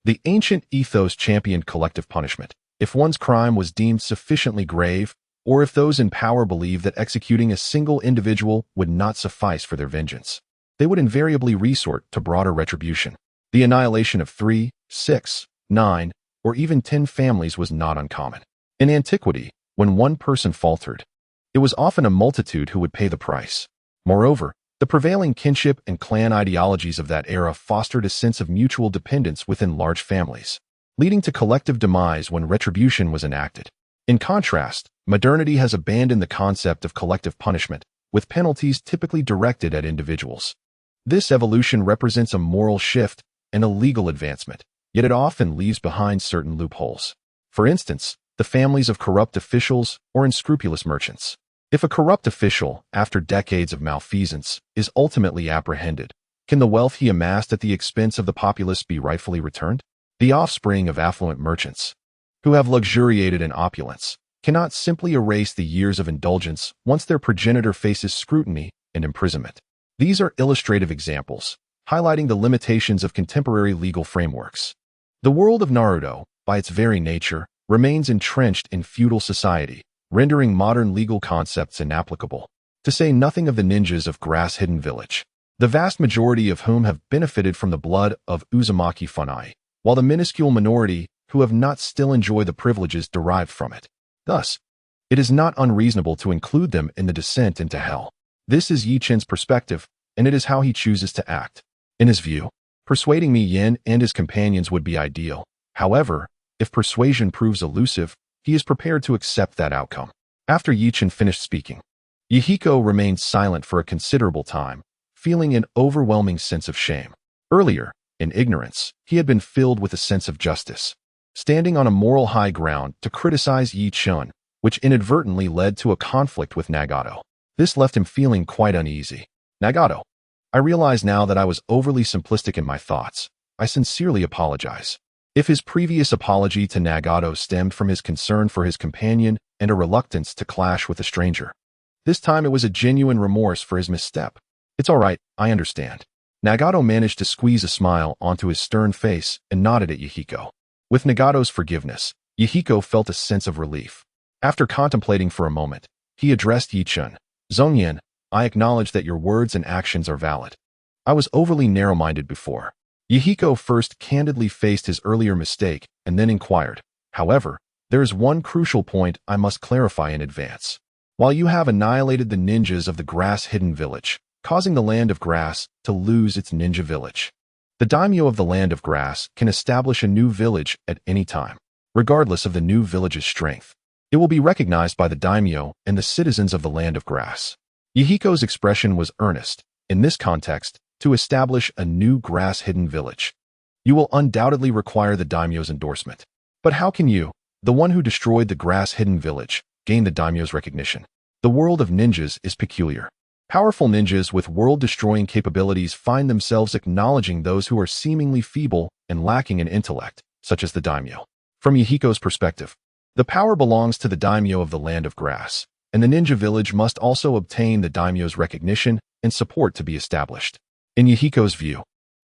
The ancient ethos championed collective punishment. If one's crime was deemed sufficiently grave, or if those in power believed that executing a single individual would not suffice for their vengeance, they would invariably resort to broader retribution. The annihilation of 3, 6, 9, or even 10 families was not uncommon. In antiquity, when one person faltered, it was often a multitude who would pay the price. Moreover, the prevailing kinship and clan ideologies of that era fostered a sense of mutual dependence within large families, leading to collective demise when retribution was enacted. In contrast, modernity has abandoned the concept of collective punishment, with penalties typically directed at individuals. This evolution represents a moral shift and a legal advancement, yet it often leaves behind certain loopholes. For instance, the families of corrupt officials or unscrupulous merchants. If a corrupt official, after decades of malfeasance, is ultimately apprehended, can the wealth he amassed at the expense of the populace be rightfully returned? The offspring of affluent merchants, who have luxuriated in opulence, cannot simply erase the years of indulgence once their progenitor faces scrutiny and imprisonment. These are illustrative examples, highlighting the limitations of contemporary legal frameworks. The world of Naruto, by its very nature, remains entrenched in feudal society, rendering modern legal concepts inapplicable, to say nothing of the ninjas of Grass-Hidden Village, the vast majority of whom have benefited from the blood of Uzumaki Funai, while the minuscule minority who have not still enjoy the privileges derived from it. Thus, it is not unreasonable to include them in the descent into hell. This is Yi Chen's perspective, and it is how he chooses to act. In his view, persuading Mi Yin and his companions would be ideal. However, if persuasion proves elusive, he is prepared to accept that outcome. After Yi Chen finished speaking, Yahiko remained silent for a considerable time, feeling an overwhelming sense of shame. Earlier, in ignorance, he had been filled with a sense of justice, standing on a moral high ground to criticize Yi Chen, which inadvertently led to a conflict with Nagato. This left him feeling quite uneasy. Nagato, I realize now that I was overly simplistic in my thoughts. I sincerely apologize. If his previous apology to Nagato stemmed from his concern for his companion and a reluctance to clash with a stranger, this time it was a genuine remorse for his misstep. It's all right, I understand. Nagato managed to squeeze a smile onto his stern face and nodded at Yahiko. With Nagato's forgiveness, Yahiko felt a sense of relief. After contemplating for a moment, he addressed Yi Chen. Zongyan, I acknowledge that your words and actions are valid. I was overly narrow-minded before. Yahiko first candidly faced his earlier mistake and then inquired. However, there is one crucial point I must clarify in advance. While you have annihilated the ninjas of the Grass-Hidden Village, causing the Land of Grass to lose its ninja village, the daimyo of the Land of Grass can establish a new village at any time, regardless of the new village's strength. It will be recognized by the daimyo and the citizens of the Land of Grass. Yahiko's expression was earnest. In this context, to establish a new Grass-Hidden Village, you will undoubtedly require the daimyo's endorsement. But how can you, the one who destroyed the Grass-Hidden Village, gain the daimyo's recognition? The world of ninjas is peculiar. Powerful ninjas with world-destroying capabilities find themselves acknowledging those who are seemingly feeble and lacking in intellect, such as the daimyo. From Yahiko's perspective, the power belongs to the daimyo of the Land of Grass, and the ninja village must also obtain the daimyo's recognition and support to be established. In Yahiko's view,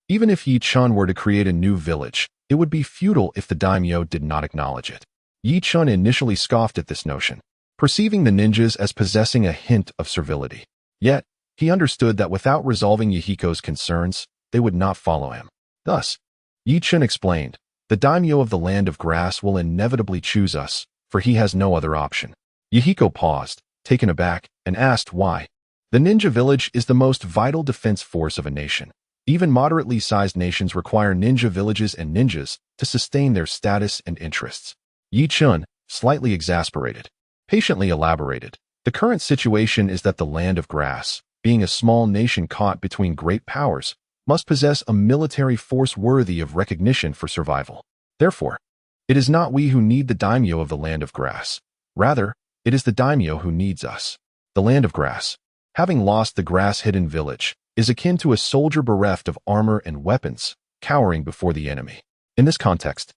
even if Yi Chen were to create a new village, it would be futile if the daimyo did not acknowledge it. Yi Chen initially scoffed at this notion, perceiving the ninjas as possessing a hint of servility. Yet, he understood that without resolving Yahiko's concerns, they would not follow him. Thus, Yi Chen explained, the daimyo of the Land of Grass will inevitably choose us, for he has no other option. Yahiko paused, taken aback, and asked why. The ninja village is the most vital defense force of a nation. Even moderately sized nations require ninja villages and ninjas to sustain their status and interests. Yi Chen, slightly exasperated, patiently elaborated. The current situation is that the Land of Grass, being a small nation caught between great powers, must possess a military force worthy of recognition for survival. Therefore, it is not we who need the daimyo of the Land of Grass. Rather, it is the daimyo who needs us. The Land of Grass, having lost the Grass-Hidden Village, is akin to a soldier bereft of armor and weapons, cowering before the enemy. In this context,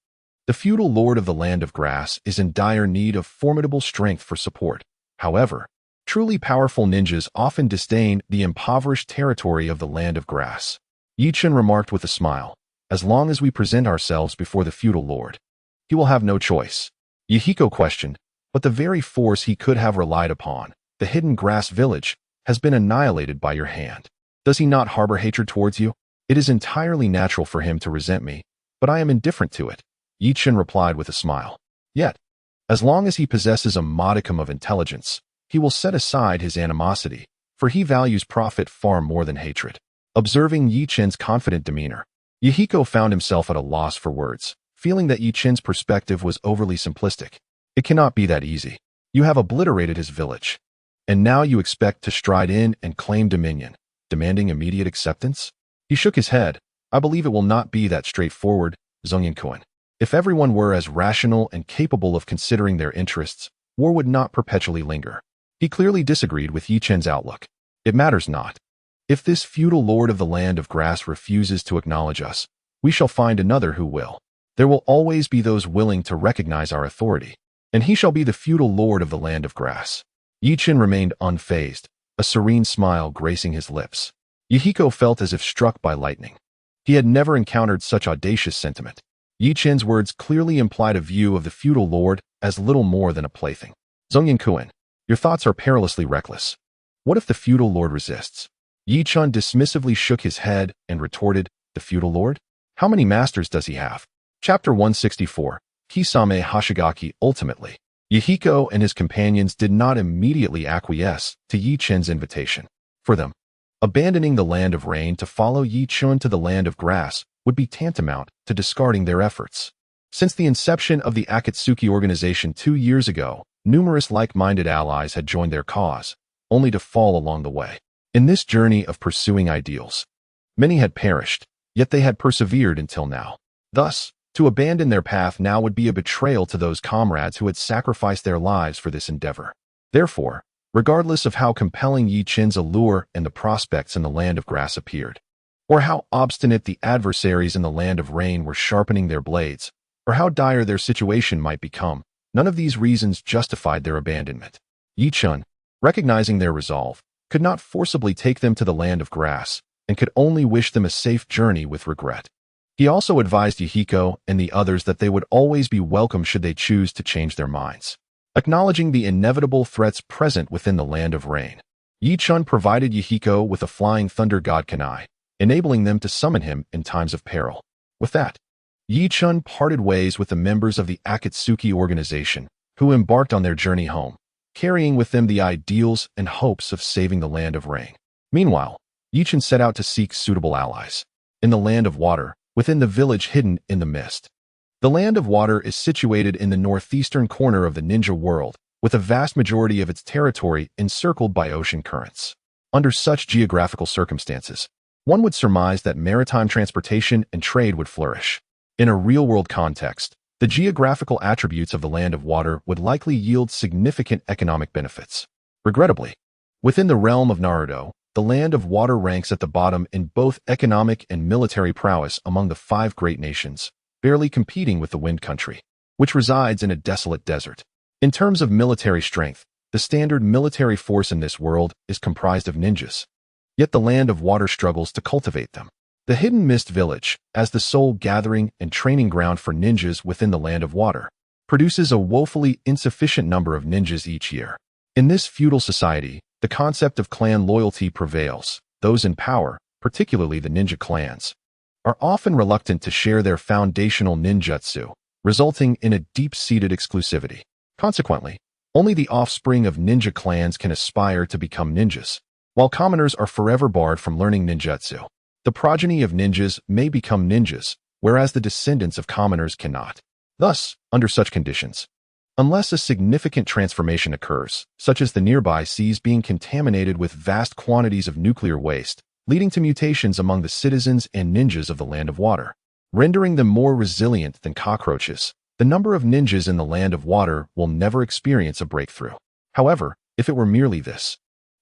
the feudal lord of the Land of Grass is in dire need of formidable strength for support. However, truly powerful ninjas often disdain the impoverished territory of the Land of Grass. Yi Chen remarked with a smile, as long as we present ourselves before the feudal lord, he will have no choice. Yahiko questioned, but the very force he could have relied upon, the hidden grass village, has been annihilated by your hand. Does he not harbor hatred towards you? It is entirely natural for him to resent me, but I am indifferent to it, Yi Chen replied with a smile. Yet, as long as he possesses a modicum of intelligence, he will set aside his animosity, for he values profit far more than hatred. Observing Yi Chen's confident demeanor, Yahiko found himself at a loss for words, feeling that Yi Chen's perspective was overly simplistic. It cannot be that easy. You have obliterated his village, and now you expect to stride in and claim dominion, demanding immediate acceptance? He shook his head. I believe it will not be that straightforward, Zongyan-kun. If everyone were as rational and capable of considering their interests, war would not perpetually linger. He clearly disagreed with Yi Chen's outlook. It matters not. If this feudal lord of the land of grass refuses to acknowledge us, we shall find another who will. There will always be those willing to recognize our authority, and he shall be the feudal lord of the land of grass. Yi Chen remained unfazed, a serene smile gracing his lips. Yahiko felt as if struck by lightning. He had never encountered such audacious sentiment. Yi Chen's words clearly implied a view of the feudal lord as little more than a plaything. Zongying, your thoughts are perilously reckless. What if the feudal lord resists? Yi Chen dismissively shook his head and retorted, the feudal lord? How many masters does he have? Chapter 164, Kisame Hoshigaki. Ultimately, Yahiko and his companions did not immediately acquiesce to Yi Chen's invitation. For them, abandoning the land of rain to follow Yi Chen to the land of grass would be tantamount to discarding their efforts. Since the inception of the Akatsuki organization 2 years ago, numerous like-minded allies had joined their cause, only to fall along the way. In this journey of pursuing ideals, many had perished, yet they had persevered until now. Thus, to abandon their path now would be a betrayal to those comrades who had sacrificed their lives for this endeavor. Therefore, regardless of how compelling Yi Chen's allure and the prospects in the land of grass appeared, or how obstinate the adversaries in the land of rain were sharpening their blades, or how dire their situation might become, none of these reasons justified their abandonment. Yi Chen, recognizing their resolve, could not forcibly take them to the land of grass, and could only wish them a safe journey with regret. He also advised Yahiko and the others that they would always be welcome should they choose to change their minds. Acknowledging the inevitable threats present within the land of rain, Yi Chen provided Yahiko with a flying thunder god kunai, enabling them to summon him in times of peril. With that, Yi Chen parted ways with the members of the Akatsuki organization, who embarked on their journey home, carrying with them the ideals and hopes of saving the land of rain. Meanwhile, Yi Chen set out to seek suitable allies. In the land of water, within the village hidden in the mist. The land of water is situated in the northeastern corner of the ninja world, with a vast majority of its territory encircled by ocean currents. Under such geographical circumstances, one would surmise that maritime transportation and trade would flourish. In a real-world context, the geographical attributes of the land of water would likely yield significant economic benefits. Regrettably, within the realm of Naruto, the land of water ranks at the bottom in both economic and military prowess among the 5 great nations, barely competing with the Wind Country, which resides in a desolate desert. In terms of military strength, the standard military force in this world is comprised of ninjas. Yet the land of water struggles to cultivate them. The Hidden Mist Village, as the sole gathering and training ground for ninjas within the land of water, produces a woefully insufficient number of ninjas each year. In this feudal society, the concept of clan loyalty prevails. Those in power, particularly the ninja clans, are often reluctant to share their foundational ninjutsu, resulting in a deep-seated exclusivity. Consequently, only the offspring of ninja clans can aspire to become ninjas, while commoners are forever barred from learning ninjutsu. The progeny of ninjas may become ninjas, whereas the descendants of commoners cannot. Thus, under such conditions, unless a significant transformation occurs, such as the nearby seas being contaminated with vast quantities of nuclear waste, leading to mutations among the citizens and ninjas of the land of water, rendering them more resilient than cockroaches, the number of ninjas in the land of water will never experience a breakthrough. However, if it were merely this,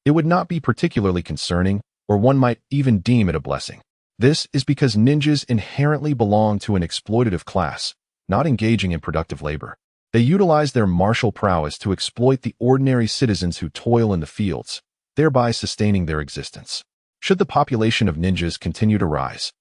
it would not be particularly concerning, or one might even deem it a blessing. This is because ninjas inherently belong to an exploitative class, not engaging in productive labor. They utilize their martial prowess to exploit the ordinary citizens who toil in the fields, thereby sustaining their existence. Should the population of ninjas continue to rise,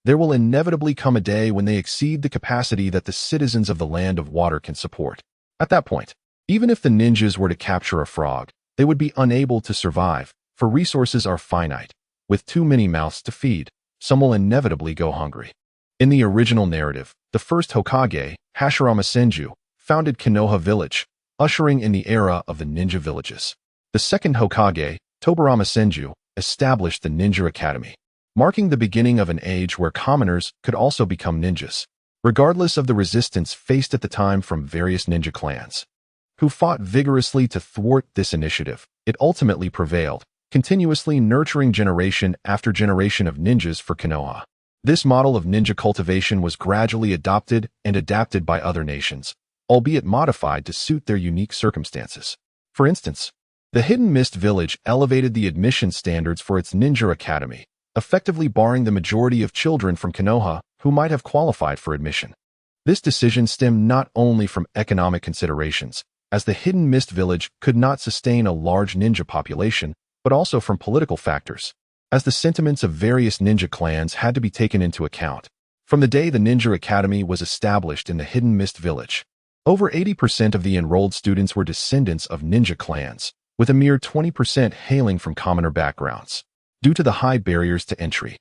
there will inevitably come a day when they exceed the capacity that the citizens of the land of water can support. At that point, even if the ninjas were to capture a frog, they would be unable to survive, for resources are finite. With too many mouths to feed, some will inevitably go hungry. In the original narrative, the first Hokage, Hashirama Senju, founded Konoha village, ushering in the era of the ninja villages. The second Hokage, Tobarama Senju, established the Ninja Academy, marking the beginning of an age where commoners could also become ninjas, regardless of the resistance faced at the time from various ninja clans, who fought vigorously to thwart this initiative. It ultimately prevailed, continuously nurturing generation after generation of ninjas for Konoha. This model of ninja cultivation was gradually adopted and adapted by other nations, albeit modified to suit their unique circumstances. For instance, the Hidden Mist Village elevated the admission standards for its ninja academy, effectively barring the majority of children from Konoha who might have qualified for admission. This decision stemmed not only from economic considerations, as the Hidden Mist Village could not sustain a large ninja population, but also from political factors, as the sentiments of various ninja clans had to be taken into account. From the day the Ninja Academy was established in the Hidden Mist Village, over 80% of the enrolled students were descendants of ninja clans, with a mere 20% hailing from commoner backgrounds. Due to the high barriers to entry,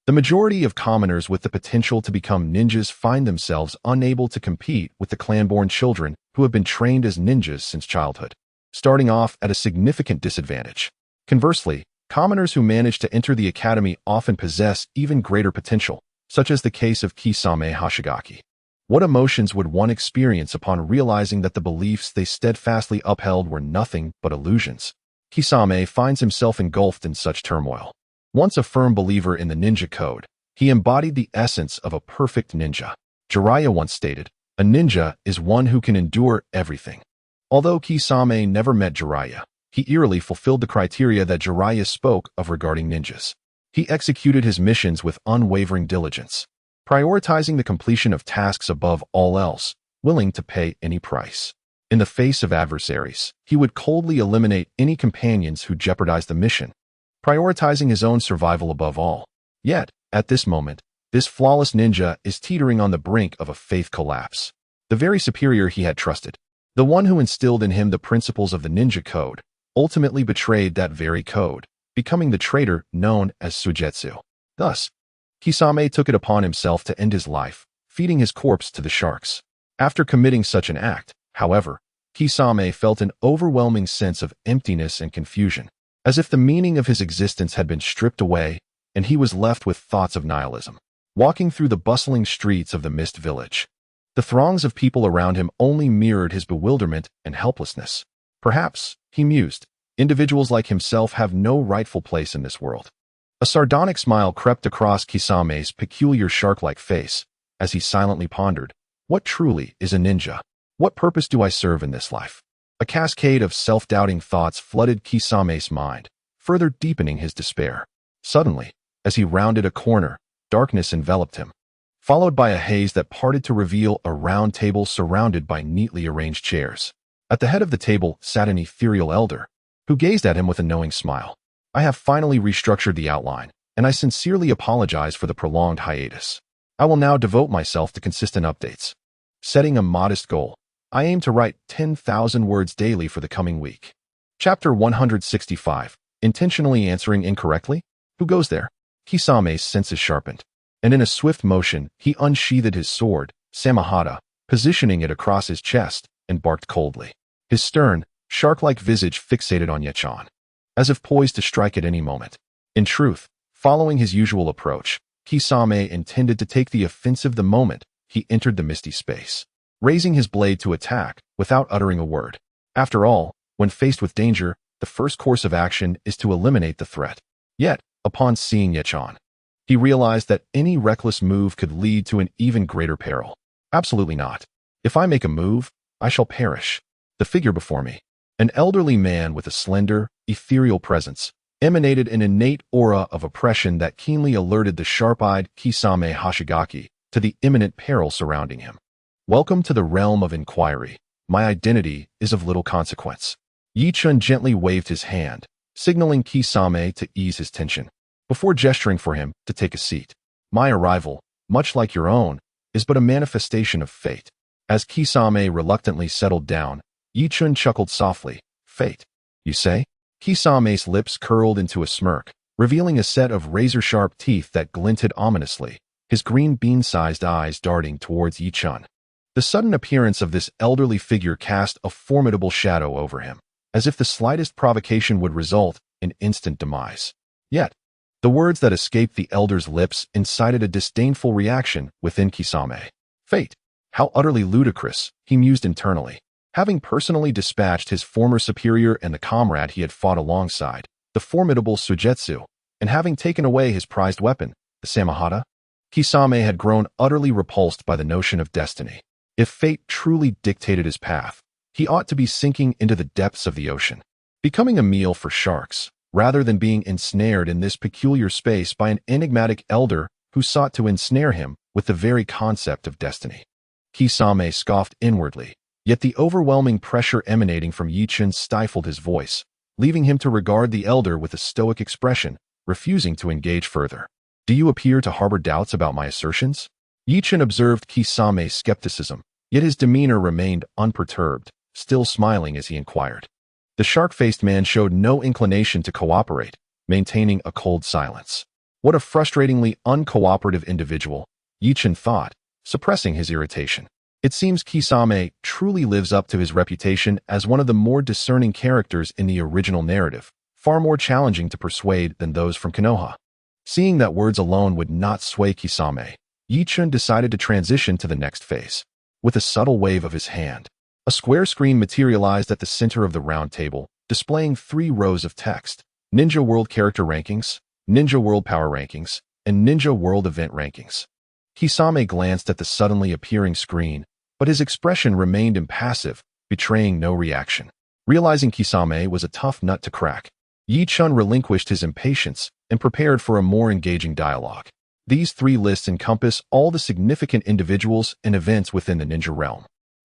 the majority of commoners with the potential to become ninjas find themselves unable to compete with the clan-born children who have been trained as ninjas since childhood, starting off at a significant disadvantage. Conversely, commoners who manage to enter the academy often possess even greater potential, such as the case of Kisame Hoshigaki. What emotions would one experience upon realizing that the beliefs they steadfastly upheld were nothing but illusions? Kisame finds himself engulfed in such turmoil. Once a firm believer in the ninja code, he embodied the essence of a perfect ninja. Jiraiya once stated, "A ninja is one who can endure everything." Although Kisame never met Jiraiya, he eerily fulfilled the criteria that Jiraiya spoke of regarding ninjas. He executed his missions with unwavering diligence, prioritizing the completion of tasks above all else, willing to pay any price. In the face of adversaries, he would coldly eliminate any companions who jeopardized the mission, prioritizing his own survival above all. Yet, at this moment, this flawless ninja is teetering on the brink of a faith collapse. The very superior he had trusted, the one who instilled in him the principles of the ninja code, ultimately betrayed that very code, becoming the traitor known as Suigetsu. Thus, Kisame took it upon himself to end his life, feeding his corpse to the sharks. After committing such an act, however, Kisame felt an overwhelming sense of emptiness and confusion, as if the meaning of his existence had been stripped away, and he was left with thoughts of nihilism. Walking through the bustling streets of the Mist Village, the throngs of people around him only mirrored his bewilderment and helplessness. Perhaps, he mused, individuals like himself have no rightful place in this world. A sardonic smile crept across Kisame's peculiar shark-like face as he silently pondered, what truly is a ninja? What purpose do I serve in this life? A cascade of self-doubting thoughts flooded Kisame's mind, further deepening his despair. Suddenly, as he rounded a corner, darkness enveloped him, followed by a haze that parted to reveal a round table surrounded by neatly arranged chairs. At the head of the table sat an ethereal elder, who gazed at him with a knowing smile. I have finally restructured the outline, and I sincerely apologize for the prolonged hiatus. I will now devote myself to consistent updates. Setting a modest goal, I aim to write 10,000 words daily for the coming week. Chapter 165, Intentionally Answering Incorrectly? Who goes there? Kisame's senses sharpened, and in a swift motion, he unsheathed his sword, Samahata, positioning it across his chest, and barked coldly. His stern, shark-like visage fixated on Yechan, as if poised to strike at any moment. In truth, following his usual approach, Kisame intended to take the offensive the moment he entered the misty space, raising his blade to attack without uttering a word. After all, when faced with danger, the first course of action is to eliminate the threat. Yet, upon seeing Yechan, he realized that any reckless move could lead to an even greater peril. Absolutely not. If I make a move, I shall perish. The figure before me, an elderly man with a slender, ethereal presence, emanated an innate aura of oppression that keenly alerted the sharp-eyed Kisame Hoshigaki to the imminent peril surrounding him. Welcome to the realm of inquiry. My identity is of little consequence. Yichun gently waved his hand, signaling Kisame to ease his tension, before gesturing for him to take a seat. My arrival, much like your own, is but a manifestation of fate. As Kisame reluctantly settled down, Yichun chuckled softly. Fate, you say? Kisame's lips curled into a smirk, revealing a set of razor-sharp teeth that glinted ominously, his green bean-sized eyes darting towards Yichun. The sudden appearance of this elderly figure cast a formidable shadow over him, as if the slightest provocation would result in instant demise. Yet, the words that escaped the elder's lips incited a disdainful reaction within Kisame. Fate, how utterly ludicrous, he mused internally. Having personally dispatched his former superior and the comrade he had fought alongside, the formidable Suigetsu, and having taken away his prized weapon, the Samahata, Kisame had grown utterly repulsed by the notion of destiny. If fate truly dictated his path, he ought to be sinking into the depths of the ocean, becoming a meal for sharks, rather than being ensnared in this peculiar space by an enigmatic elder who sought to ensnare him with the very concept of destiny. Kisame scoffed inwardly, yet the overwhelming pressure emanating from Yi-Chun stifled his voice, leaving him to regard the elder with a stoic expression, refusing to engage further. Do you appear to harbor doubts about my assertions? Yi-Chun observed Kisame's skepticism, yet his demeanor remained unperturbed, still smiling as he inquired. The shark-faced man showed no inclination to cooperate, maintaining a cold silence. What a frustratingly uncooperative individual, Yi-Chun thought, suppressing his irritation. It seems Kisame truly lives up to his reputation as one of the more discerning characters in the original narrative, far more challenging to persuade than those from Konoha. Seeing that words alone would not sway Kisame, Yi-Chun decided to transition to the next phase. With a subtle wave of his hand, a square screen materialized at the center of the round table, displaying 3 rows of text: Ninja World Character Rankings, Ninja World Power Rankings, and Ninja World Event Rankings. Kisame glanced at the suddenly appearing screen, but his expression remained impassive, betraying no reaction. Realizing Kisame was a tough nut to crack, Yi-Chun relinquished his impatience and prepared for a more engaging dialogue. These 3 lists encompass all the significant individuals and events within the ninja realm.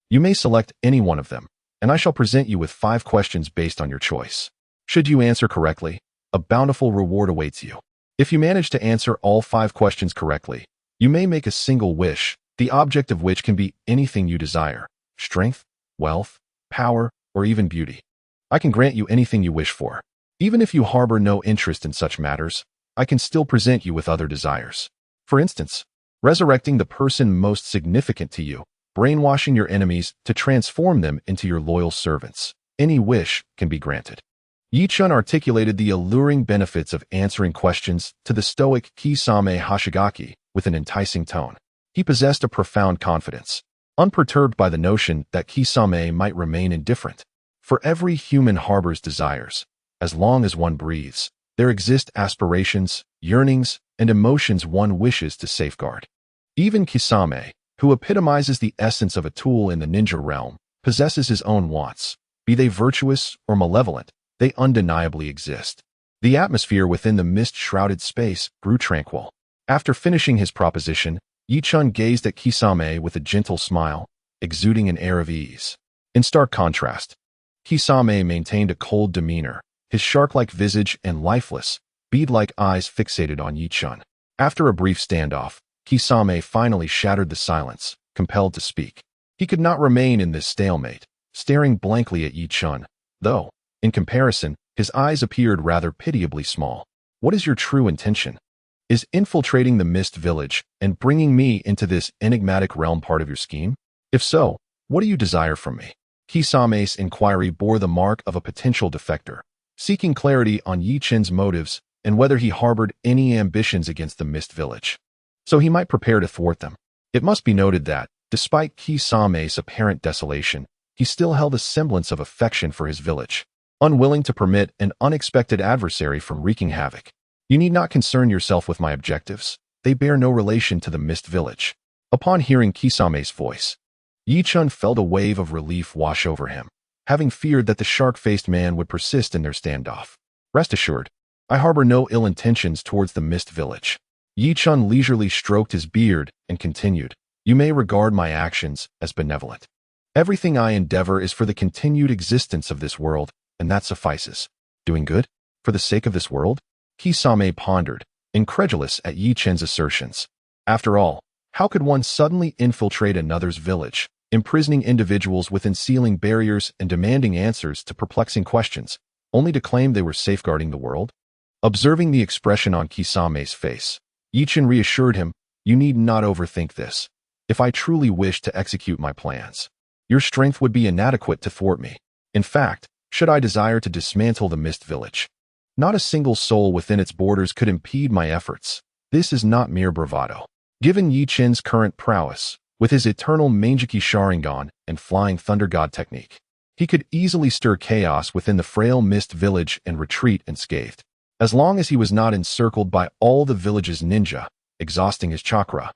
You may select any one of them, and I shall present you with 5 questions based on your choice. Should you answer correctly, a bountiful reward awaits you. If you manage to answer all 5 questions correctly, you may make a single wish, the object of which can be anything you desire: strength, wealth, power, or even beauty. I can grant you anything you wish for. Even if you harbor no interest in such matters, I can still present you with other desires. For instance, resurrecting the person most significant to you, brainwashing your enemies to transform them into your loyal servants. Any wish can be granted. Yi-Chun articulated the alluring benefits of answering questions to the stoic Kisame Hoshigaki with an enticing tone. He possessed a profound confidence, unperturbed by the notion that Kisame might remain indifferent. For every human harbors desires. As long as one breathes, there exist aspirations, yearnings, and emotions one wishes to safeguard. Even Kisame, who epitomizes the essence of a tool in the ninja realm, possesses his own wants. Be they virtuous or malevolent, they undeniably exist. The atmosphere within the mist-shrouded space grew tranquil. After finishing his proposition, Yi-Chun gazed at Kisame with a gentle smile, exuding an air of ease. In stark contrast, Kisame maintained a cold demeanor, his shark-like visage and lifeless, bead-like eyes fixated on Yi-Chun. After a brief standoff, Kisame finally shattered the silence, compelled to speak. He could not remain in this stalemate, staring blankly at Yi-Chun, though, in comparison, his eyes appeared rather pitiably small. What is your true intention? Is infiltrating the Mist Village and bringing me into this enigmatic realm part of your scheme? If so, what do you desire from me? Kisame's inquiry bore the mark of a potential defector, seeking clarity on Yi-Chun's motives and whether he harbored any ambitions against the Mist Village, so he might prepare to thwart them. It must be noted that, despite Kisame's apparent desolation, he still held a semblance of affection for his village, unwilling to permit an unexpected adversary from wreaking havoc. You need not concern yourself with my objectives. They bear no relation to the Mist Village. Upon hearing Kisame's voice, Yi-Chun felt a wave of relief wash over him, having feared that the shark-faced man would persist in their standoff. Rest assured, I harbor no ill intentions towards the Mist Village. Yi-Chun leisurely stroked his beard and continued, You may regard my actions as benevolent. Everything I endeavor is for the continued existence of this world, and that suffices. Doing good? For the sake of this world? Kisame pondered, incredulous at Yi-Chun's assertions. After all, how could one suddenly infiltrate another's village, imprisoning individuals within sealing barriers and demanding answers to perplexing questions, only to claim they were safeguarding the world? Observing the expression on Kisame's face, Yi-Chun reassured him, You need not overthink this. If I truly wished to execute my plans, your strength would be inadequate to thwart me. In fact, should I desire to dismantle the Mist Village, not a single soul within its borders could impede my efforts. This is not mere bravado. Given Yi-Chun's current prowess, with his eternal Mangeki Sharingan and Flying Thunder God technique, he could easily stir chaos within the frail Mist Village and retreat unscathed. As long as he was not encircled by all the village's ninja, exhausting his chakra.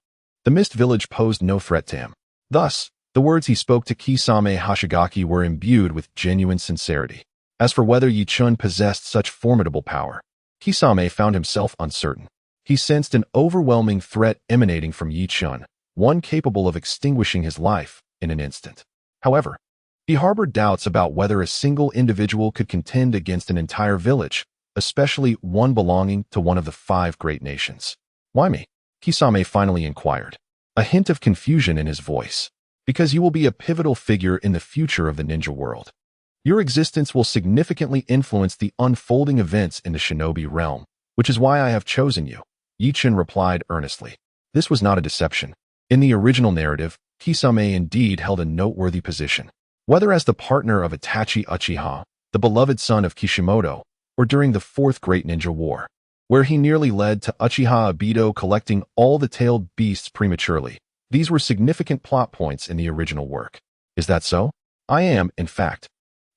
The Mist Village posed no threat to him. Thus, the words he spoke to Kisame Hoshigaki were imbued with genuine sincerity. As for whether Yi Chun possessed such formidable power, Kisame found himself uncertain. He sensed an overwhelming threat emanating from Yi Chun, one capable of extinguishing his life in an instant. However, he harbored doubts about whether a single individual could contend against an entire village, especially one belonging to one of the 5 great nations. Why me? Kisame finally inquired, a hint of confusion in his voice. Because you will be a pivotal figure in the future of the ninja world. Your existence will significantly influence the unfolding events in the shinobi realm, which is why I have chosen you, Yi Chun replied earnestly. This was not a deception. In the original narrative, Kisame indeed held a noteworthy position. Whether as the partner of Itachi Uchiha, the beloved son of Kishimoto, or during the Fourth Great Ninja War, where he nearly led to Uchiha Obito collecting all the tailed beasts prematurely. These were significant plot points in the original work. Is that so? I am, in fact,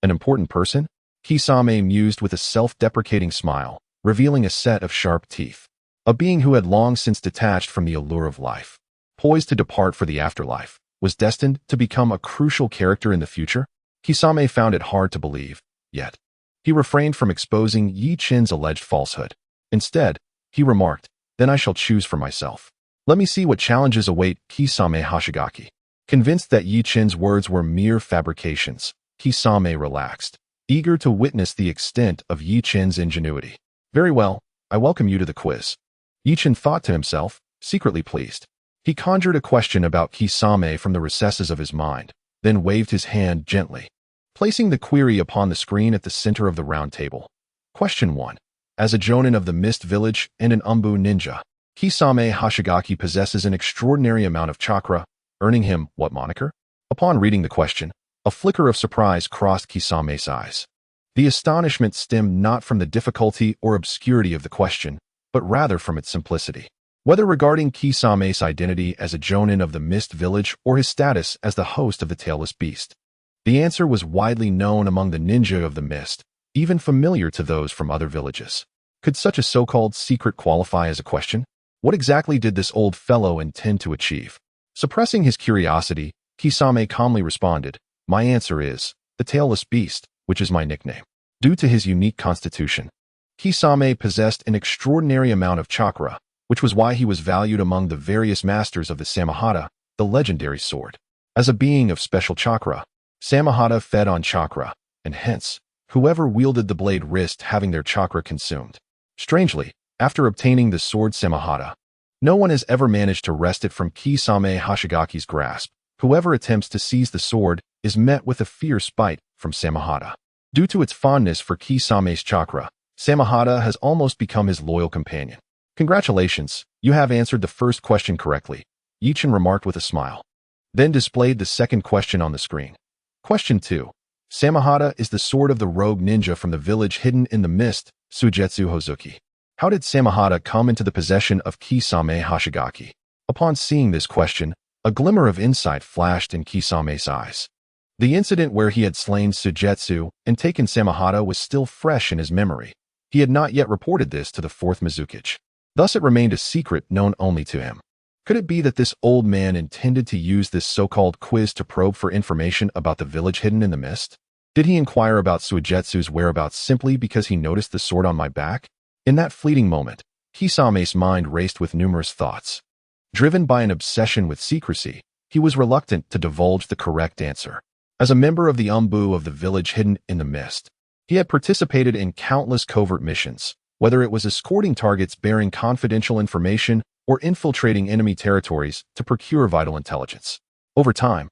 an important person? Kisame mused with a self-deprecating smile, revealing a set of sharp teeth. A being who had long since detached from the allure of life, poised to depart for the afterlife, was destined to become a crucial character in the future? Kisame found it hard to believe, yet he refrained from exposing Yi Chun's alleged falsehood. Instead, he remarked, then I shall choose for myself. Let me see what challenges await Kisame Hoshigaki. Convinced that Yi Chun's words were mere fabrications, Kisame relaxed, eager to witness the extent of Yi Chun's ingenuity. Very well, I welcome you to the quiz. Yi Chun thought to himself, secretly pleased. He conjured a question about Kisame from the recesses of his mind, then waved his hand gently, placing the query upon the screen at the center of the round table. Question 1. As a jonin of the Mist Village and an Umbu ninja, Kisame Hoshigaki possesses an extraordinary amount of chakra, earning him what moniker? Upon reading the question, a flicker of surprise crossed Kisame's eyes. The astonishment stemmed not from the difficulty or obscurity of the question, but rather from its simplicity. Whether regarding Kisame's identity as a jonin of the Mist Village or his status as the host of the Tailless Beast, the answer was widely known among the ninja of the Mist, even familiar to those from other villages. Could such a so-called secret qualify as a question? What exactly did this old fellow intend to achieve? Suppressing his curiosity, Kisame calmly responded, my answer is, the Tailless Beast, which is my nickname. Due to his unique constitution, Kisame possessed an extraordinary amount of chakra, which was why he was valued among the various masters of the Samahata, the legendary sword. As a being of special chakra, Samahata fed on chakra, and hence, whoever wielded the blade risked having their chakra consumed. Strangely, after obtaining the sword Samahata, no one has ever managed to wrest it from Kisame Hoshigaki's grasp. Whoever attempts to seize the sword is met with a fierce bite from Samahata. Due to its fondness for Kisame's chakra, Samahata has almost become his loyal companion. Congratulations, you have answered the first question correctly, Yi Chun remarked with a smile. Then displayed the second question on the screen. Question 2. Samahata is the sword of the rogue ninja from the village hidden in the mist, Suigetsu Hozuki. How did Samahata come into the possession of Kisame Hoshigaki? Upon seeing this question, a glimmer of insight flashed in Kisame's eyes. The incident where he had slain Suigetsu and taken Samahata was still fresh in his memory. He had not yet reported this to the Fourth Hokage. Thus it remained a secret known only to him. Could it be that this old man intended to use this so-called quiz to probe for information about the village hidden in the mist? Did he inquire about Suigetsu's whereabouts simply because he noticed the sword on my back? In that fleeting moment, Kisame's mind raced with numerous thoughts. Driven by an obsession with secrecy, he was reluctant to divulge the correct answer. As a member of the Umbu of the village hidden in the mist, he had participated in countless covert missions, whether it was escorting targets bearing confidential information or infiltrating enemy territories to procure vital intelligence. Over time,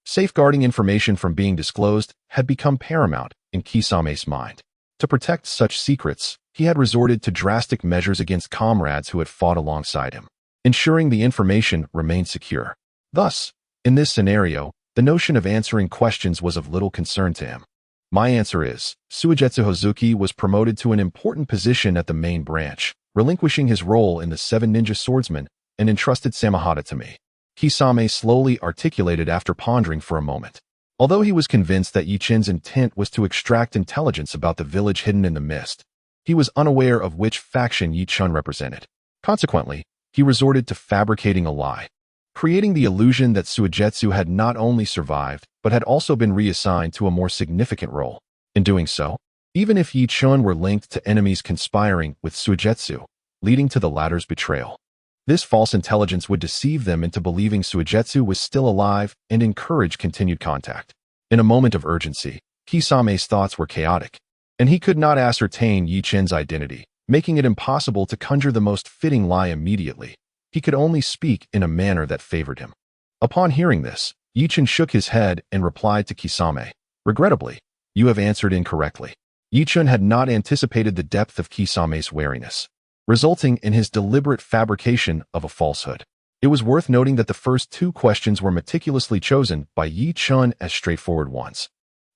safeguarding information from being disclosed had become paramount in Kisame's mind. To protect such secrets, he had resorted to drastic measures against comrades who had fought alongside him, ensuring the information remained secure. Thus, in this scenario, the notion of answering questions was of little concern to him. My answer is, Suigetsu Hozuki was promoted to an important position at the main branch, relinquishing his role in the 7 ninja swordsmen, and entrusted Samahata to me. Kisame slowly articulated after pondering for a moment. Although he was convinced that Yi Chun's intent was to extract intelligence about the village hidden in the mist, he was unaware of which faction Yi Chun represented. Consequently, he resorted to fabricating a lie, creating the illusion that Suigetsu had not only survived, but had also been reassigned to a more significant role. In doing so, even if Yi Chun were linked to enemies conspiring with Suigetsu, leading to the latter's betrayal. This false intelligence would deceive them into believing Suigetsu was still alive and encourage continued contact. In a moment of urgency, Kisame's thoughts were chaotic, and he could not ascertain Yi Chun's identity, making it impossible to conjure the most fitting lie immediately. He could only speak in a manner that favored him. Upon hearing this, Yi Chun shook his head and replied to Kisame, "Regrettably, you have answered incorrectly." Yi Chun had not anticipated the depth of Kisame's wariness, resulting in his deliberate fabrication of a falsehood. It was worth noting that the first two questions were meticulously chosen by Yi Chun as straightforward ones,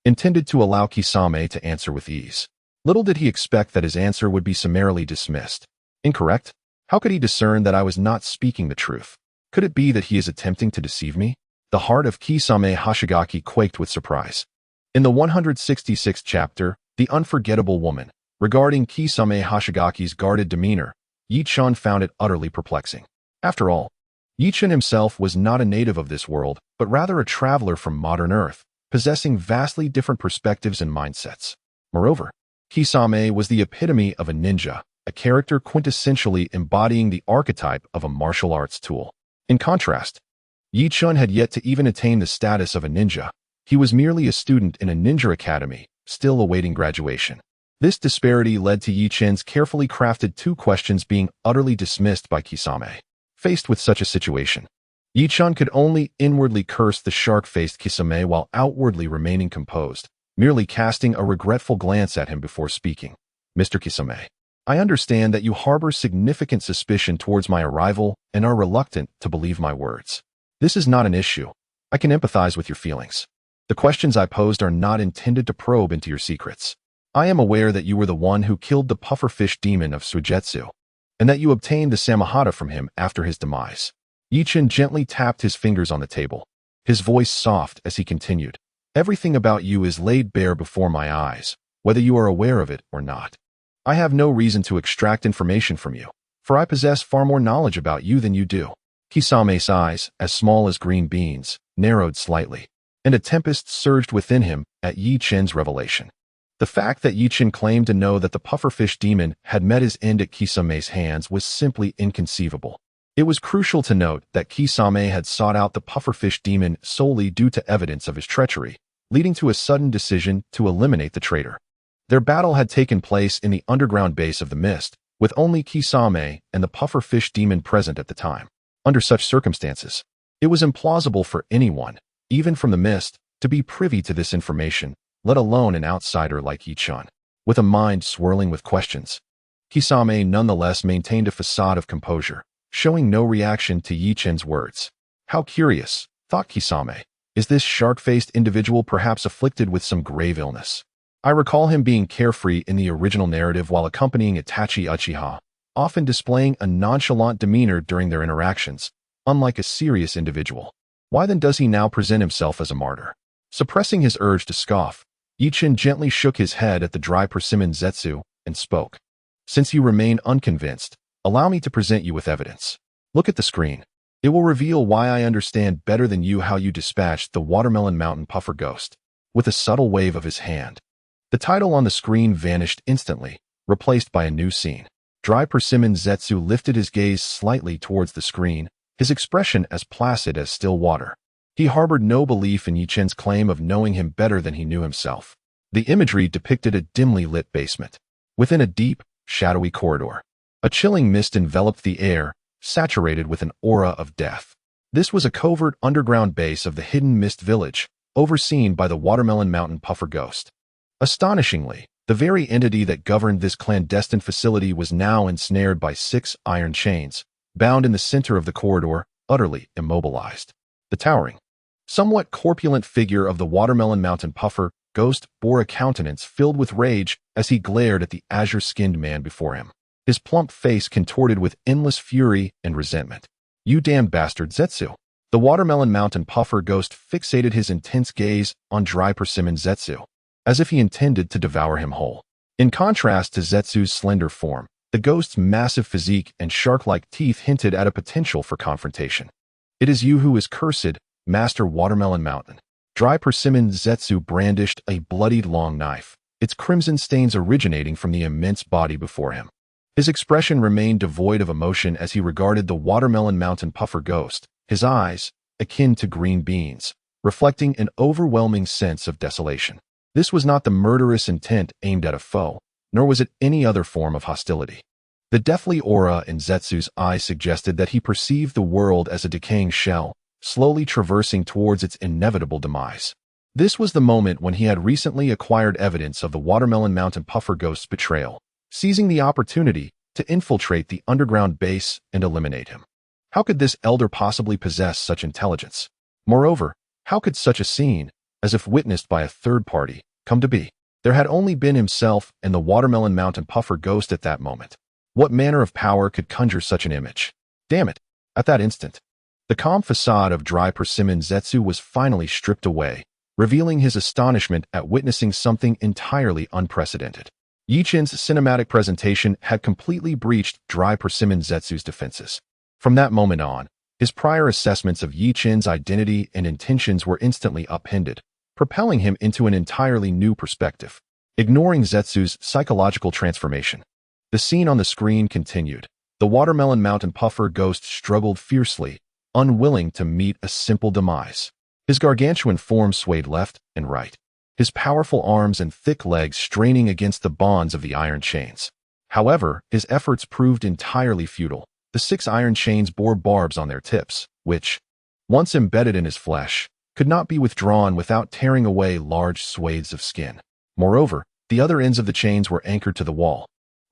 intended to allow Kisame to answer with ease. Little did he expect that his answer would be summarily dismissed. Incorrect? How could he discern that I was not speaking the truth? Could it be that he is attempting to deceive me? The heart of Kisame Hoshigaki quaked with surprise. In the 166th chapter, The Unforgettable Woman, regarding Kisame Hoshigaki's guarded demeanor, Yi Chun found it utterly perplexing. After all, Yi Chun himself was not a native of this world, but rather a traveler from modern Earth, possessing vastly different perspectives and mindsets. Moreover, Kisame was the epitome of a ninja, a character quintessentially embodying the archetype of a martial arts tool. In contrast, Yi Chun had yet to even attain the status of a ninja. He was merely a student in a ninja academy, still awaiting graduation. This disparity led to Yi Chun's carefully crafted two questions being utterly dismissed by Kisame. Faced with such a situation, Yi Chun could only inwardly curse the shark-faced Kisame while outwardly remaining composed, merely casting a regretful glance at him before speaking. "Mr. Kisame, I understand that you harbor significant suspicion towards my arrival and are reluctant to believe my words. This is not an issue. I can empathize with your feelings. The questions I posed are not intended to probe into your secrets. I am aware that you were the one who killed the pufferfish demon of Suigetsu, and that you obtained the Samahata from him after his demise." Yi Chun gently tapped his fingers on the table, his voice soft as he continued. "Everything about you is laid bare before my eyes, whether you are aware of it or not. I have no reason to extract information from you, for I possess far more knowledge about you than you do." Kisame's eyes, as small as green beans, narrowed slightly, and a tempest surged within him at Yi Chun's revelation. The fact that Yi Chun claimed to know that the pufferfish demon had met his end at Kisame's hands was simply inconceivable. It was crucial to note that Kisame had sought out the pufferfish demon solely due to evidence of his treachery, leading to a sudden decision to eliminate the traitor. Their battle had taken place in the underground base of the mist, with only Kisame and the pufferfish demon present at the time. Under such circumstances, it was implausible for anyone, even from the mist, to be privy to this information, let alone an outsider like Yi Chun. With a mind swirling with questions, Kisame nonetheless maintained a facade of composure, showing no reaction to Yi Chun's words. "How curious," thought Kisame. "Is this shark-faced individual perhaps afflicted with some grave illness? I recall him being carefree in the original narrative while accompanying Itachi Uchiha, often displaying a nonchalant demeanor during their interactions, unlike a serious individual. Why then does he now present himself as a martyr?" Suppressing his urge to scoff, Yi Chun gently shook his head at the dry persimmon zetsu and spoke. "Since you remain unconvinced, allow me to present you with evidence. Look at the screen. It will reveal why I understand better than you how you dispatched the Watermelon Mountain Puffer Ghost." With a subtle wave of his hand, the title on the screen vanished instantly, replaced by a new scene. Dry Persimmon Zetsu lifted his gaze slightly towards the screen, his expression as placid as still water. He harbored no belief in Yi Chun's claim of knowing him better than he knew himself. The imagery depicted a dimly lit basement. Within a deep, shadowy corridor, a chilling mist enveloped the air, saturated with an aura of death. This was a covert underground base of the hidden Mist Village, overseen by the Watermelon Mountain Puffer Ghost. Astonishingly, the very entity that governed this clandestine facility was now ensnared by 6 iron chains, bound in the center of the corridor, utterly immobilized. The towering, somewhat corpulent figure of the Watermelon Mountain Puffer Ghost bore a countenance filled with rage as he glared at the azure-skinned man before him, his plump face contorted with endless fury and resentment. "You damned bastard Zetsu." The Watermelon Mountain Puffer Ghost fixated his intense gaze on Dry Persimmon Zetsu, as if he intended to devour him whole. In contrast to Zetsu's slender form, The ghost's massive physique and shark-like teeth hinted at a potential for confrontation. "It is you who is cursed, Master Watermelon Mountain." Dry Persimmon Zetsu brandished a bloodied long knife, its crimson stains originating from the immense body before him. His expression remained devoid of emotion as he regarded the Watermelon Mountain puffer ghost, his eyes, akin to green beans, reflecting an overwhelming sense of desolation. This was not the murderous intent aimed at a foe, nor was it any other form of hostility. The deathly aura in Zetsu's eyes suggested that he perceived the world as a decaying shell, slowly traversing towards its inevitable demise. This was the moment when he had recently acquired evidence of the Watermelon Mountain puffer ghost's betrayal, seizing the opportunity to infiltrate the underground base and eliminate him. How could this elder possibly possess such intelligence? Moreover, how could such a scene, as if witnessed by a third party, come to be? There had only been himself and the Watermelon Mountain puffer ghost at that moment. What manner of power could conjure such an image? Damn it! At that instant, the calm facade of Dry Persimmon Zetsu was finally stripped away, revealing his astonishment at witnessing something entirely unprecedented. Yichin's cinematic presentation had completely breached Dry Persimmon Zetsu's defenses. From that moment on, his prior assessments of Yichin's identity and intentions were instantly upended, propelling him into an entirely new perspective. Ignoring Zetsu's psychological transformation, the scene on the screen continued. The Watermelon Mountain puffer ghost struggled fiercely, unwilling to meet a simple demise. His gargantuan form swayed left and right, his powerful arms and thick legs straining against the bonds of the iron chains. However, his efforts proved entirely futile. The 6 iron chains bore barbs on their tips, which, once embedded in his flesh, could not be withdrawn without tearing away large swathes of skin. Moreover, the other ends of the chains were anchored to the wall,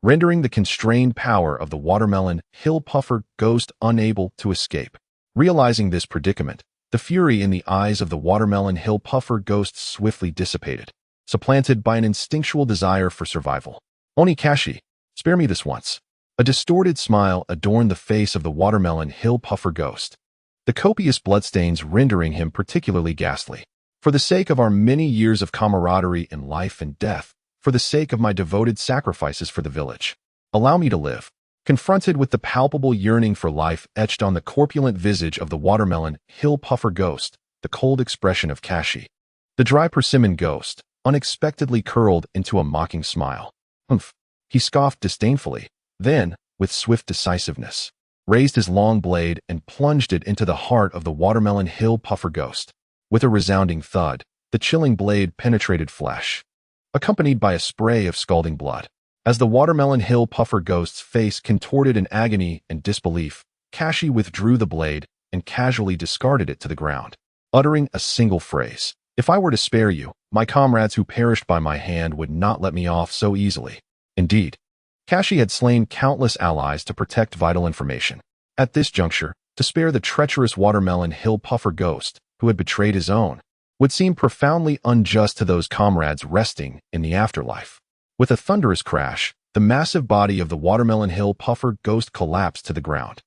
rendering the constrained power of the Watermelon Hill puffer ghost unable to escape. Realizing this predicament, the fury in the eyes of the Watermelon Hill puffer ghost swiftly dissipated, supplanted by an instinctual desire for survival. "Onikashi, spare me this once." A distorted smile adorned the face of the Watermelon Hill puffer ghost, the copious bloodstains rendering him particularly ghastly. "For the sake of our many years of camaraderie in life and death, for the sake of my devoted sacrifices for the village, allow me to live." Confronted with the palpable yearning for life etched on the corpulent visage of the Watermelon Hill puffer ghost, the cold expression of Kashi, the Dry Persimmon ghost, unexpectedly curled into a mocking smile. "Humph," he scoffed disdainfully, then, with swift decisiveness, raised his long blade and plunged it into the heart of the Watermelon Hill puffer ghost. With a resounding thud, the chilling blade penetrated flesh, accompanied by a spray of scalding blood. As the Watermelon Hill puffer ghost's face contorted in agony and disbelief, Kashi withdrew the blade and casually discarded it to the ground, uttering a single phrase. "If I were to spare you, my comrades who perished by my hand would not let me off so easily." Indeed, Kashi had slain countless allies to protect vital information. At this juncture, to spare the treacherous Watermelon Hill puffer ghost, who had betrayed his own, would seem profoundly unjust to those comrades resting in the afterlife. With a thunderous crash, the massive body of the Watermelon Hill puffer ghost collapsed to the ground.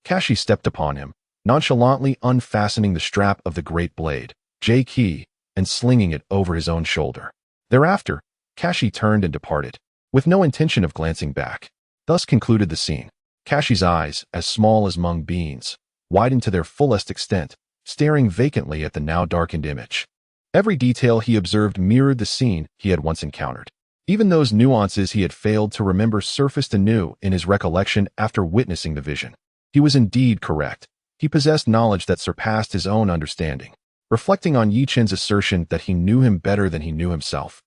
Kashi stepped upon him, nonchalantly unfastening the strap of the great blade, J-key, and slinging it over his own shoulder. Thereafter, Kashi turned and departed, with no intention of glancing back. Thus concluded the scene. Kashi's eyes, as small as mung beans, widened to their fullest extent, staring vacantly at the now darkened image. Every detail he observed mirrored the scene he had once encountered. Even those nuances he had failed to remember surfaced anew in his recollection after witnessing the vision. He was indeed correct. He possessed knowledge that surpassed his own understanding. Reflecting on Yichin's assertion that he knew him better than he knew himself,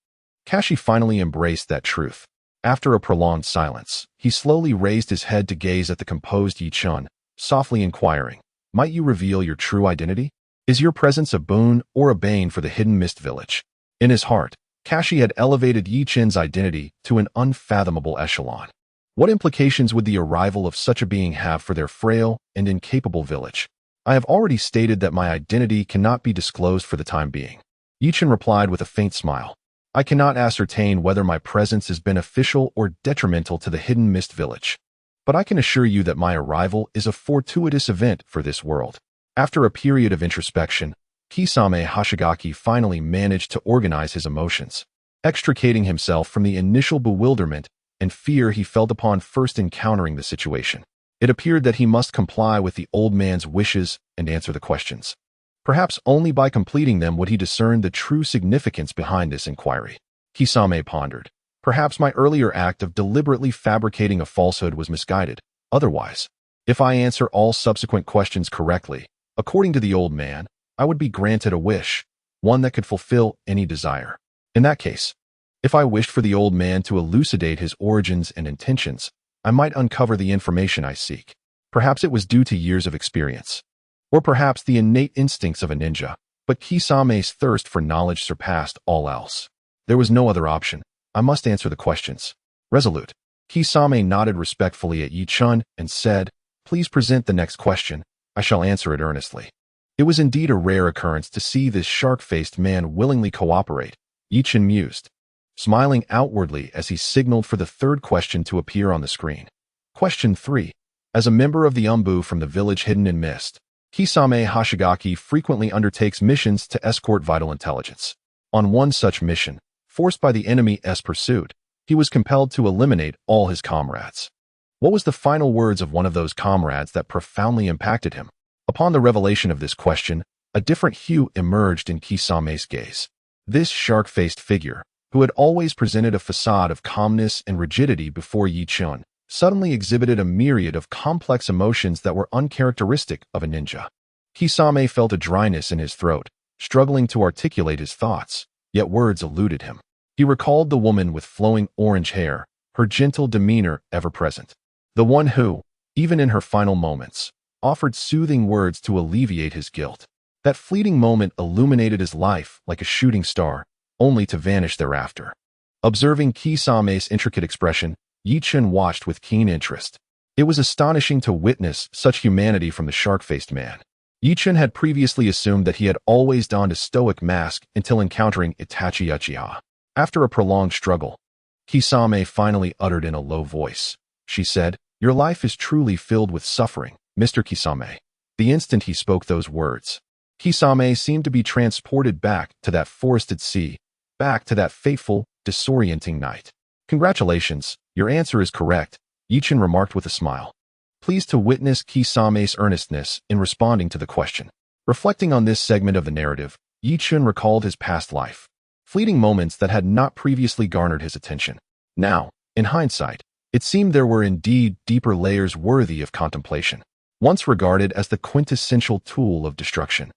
Kashi finally embraced that truth. After a prolonged silence, he slowly raised his head to gaze at the composed Yichin, softly inquiring, "Might you reveal your true identity? Is your presence a boon or a bane for the Hidden Mist Village?" In his heart, Kashi had elevated Yichin's identity to an unfathomable echelon. What implications would the arrival of such a being have for their frail and incapable village? "I have already stated that my identity cannot be disclosed for the time being," Yichin replied with a faint smile. "I cannot ascertain whether my presence is beneficial or detrimental to the Hidden Mist Village, but I can assure you that my arrival is a fortuitous event for this world." After a period of introspection, Kisame Hoshigaki finally managed to organize his emotions. Extricating himself from the initial bewilderment, and fear he felt upon first encountering the situation. It appeared that he must comply with the old man's wishes and answer the questions. Perhaps only by completing them would he discern the true significance behind this inquiry. Kisame pondered. Perhaps my earlier act of deliberately fabricating a falsehood was misguided. Otherwise, if I answer all subsequent questions correctly, according to the old man, I would be granted a wish, one that could fulfill any desire. In that case, if I wished for the old man to elucidate his origins and intentions, I might uncover the information I seek. Perhaps it was due to years of experience, or perhaps the innate instincts of a ninja, but Kisame's thirst for knowledge surpassed all else. There was no other option. I must answer the questions. Resolute, Kisame nodded respectfully at Yi-chun and said, "Please present the next question. I shall answer it earnestly." It was indeed a rare occurrence to see this shark-faced man willingly cooperate, Yi-chun mused, smiling outwardly as he signaled for the third question to appear on the screen. Question 3. As a member of the Umbu from the village hidden in mist, Kisame Hoshigaki frequently undertakes missions to escort vital intelligence. On one such mission, forced by the enemy's pursuit, he was compelled to eliminate all his comrades. What was the final words of one of those comrades that profoundly impacted him? Upon the revelation of this question, a different hue emerged in Kisame's gaze. This shark-faced figure, who had always presented a facade of calmness and rigidity before Yi-chun, suddenly exhibited a myriad of complex emotions that were uncharacteristic of a ninja. Kisame felt a dryness in his throat, struggling to articulate his thoughts, yet words eluded him. He recalled the woman with flowing orange hair, her gentle demeanor ever present. The one who, even in her final moments, offered soothing words to alleviate his guilt. That fleeting moment illuminated his life like a shooting star, only to vanish thereafter. Observing Kisame's intricate expression, Yi-chun watched with keen interest. It was astonishing to witness such humanity from the shark-faced man. Yi-chun had previously assumed that he had always donned a stoic mask until encountering Itachi Uchiha. After a prolonged struggle, Kisame finally uttered in a low voice. She said, "Your life is truly filled with suffering, Mr. Kisame." The instant he spoke those words, Kisame seemed to be transported back to that forested sea, back to that fateful, disorienting night. "Congratulations, your answer is correct," Yi-chun remarked with a smile, pleased to witness Kisame's earnestness in responding to the question. Reflecting on this segment of the narrative, Yi-chun recalled his past life, fleeting moments that had not previously garnered his attention. Now, in hindsight, it seemed there were indeed deeper layers worthy of contemplation. Once regarded as the quintessential tool of destruction,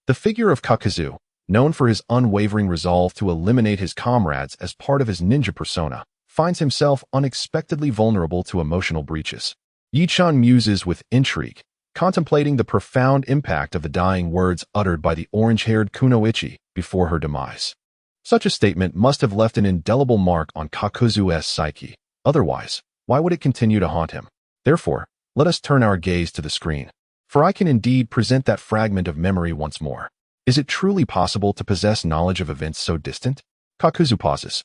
the figure of Kakuzu, known for his unwavering resolve to eliminate his comrades as part of his ninja persona, finds himself unexpectedly vulnerable to emotional breaches. Yi-chun muses with intrigue, contemplating the profound impact of the dying words uttered by the orange-haired kunoichi before her demise. Such a statement must have left an indelible mark on Kakuzu's psyche. Otherwise, why would it continue to haunt him? Therefore, let us turn our gaze to the screen, for I can indeed present that fragment of memory once more. Is it truly possible to possess knowledge of events so distant? Kakuzu pauses,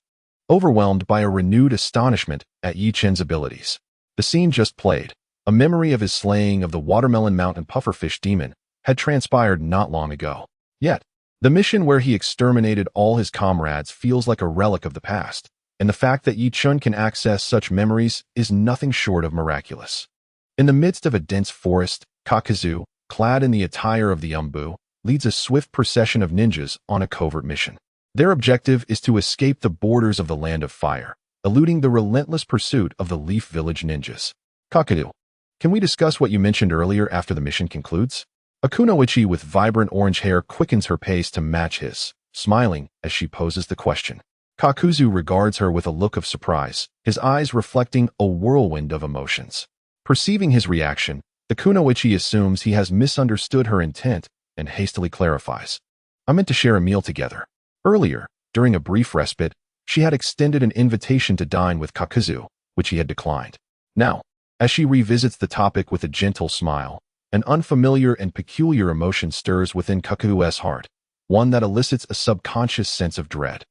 overwhelmed by a renewed astonishment at Yi-chun's abilities. The scene just played, a memory of his slaying of the Watermelon Mountain pufferfish demon, had transpired not long ago. Yet, the mission where he exterminated all his comrades feels like a relic of the past, and the fact that Yi-chun can access such memories is nothing short of miraculous. In the midst of a dense forest, Kakuzu, clad in the attire of the Umbu, leads a swift procession of ninjas on a covert mission. Their objective is to escape the borders of the Land of Fire, eluding the relentless pursuit of the Leaf Village ninjas. Kakuzu, can we discuss what you mentioned earlier after the mission concludes? A kunoichi with vibrant orange hair quickens her pace to match his, smiling as she poses the question. Kakuzu regards her with a look of surprise, his eyes reflecting a whirlwind of emotions. Perceiving his reaction, the kunoichi assumes he has misunderstood her intent and hastily clarifies. "I meant to share a meal together." Earlier, during a brief respite, she had extended an invitation to dine with Kakuzu, which he had declined. Now, as she revisits the topic with a gentle smile, an unfamiliar and peculiar emotion stirs within Kakuzu's heart, one that elicits a subconscious sense of dread.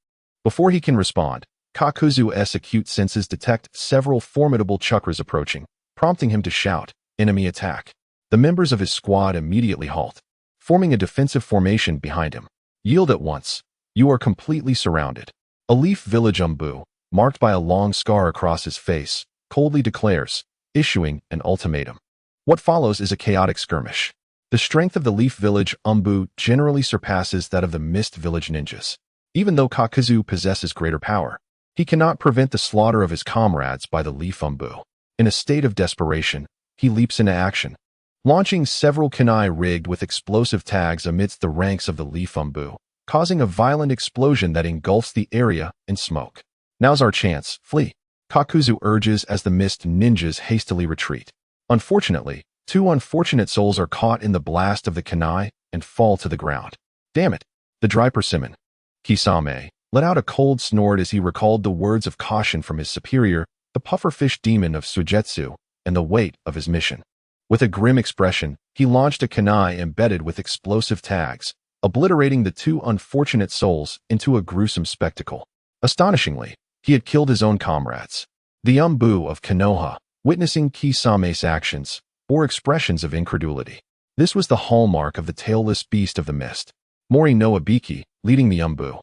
Before he can respond, Kakuzu's acute senses detect several formidable chakras approaching, prompting him to shout, "Enemy attack." The members of his squad immediately halt, forming a defensive formation behind him. "Yield at once. You are completely surrounded." A Leaf Village Umbu, marked by a long scar across his face, coldly declares, issuing an ultimatum. What follows is a chaotic skirmish. The strength of the Leaf Village Umbu generally surpasses that of the Mist Village ninjas. Even though Kakuzu possesses greater power, he cannot prevent the slaughter of his comrades by the Leaf Umbu. In a state of desperation, he leaps into action, launching several kunai rigged with explosive tags amidst the ranks of the Leaf Umbu, causing a violent explosion that engulfs the area in smoke. Now's our chance, flee, Kakuzu urges as the Mist ninjas hastily retreat. Unfortunately, two unfortunate souls are caught in the blast of the kunai and fall to the ground. Damn it! The dry persimmon. Kisame let out a cold snort as he recalled the words of caution from his superior, the pufferfish demon of Suigetsu, and the weight of his mission. With a grim expression, he launched a kunai embedded with explosive tags, obliterating the two unfortunate souls into a gruesome spectacle. Astonishingly, he had killed his own comrades. The Umbu of Konoha, witnessing Kisame's actions, bore expressions of incredulity. This was the hallmark of the tailless beast of the mist. Mori no Ibiki, leading the Umbu,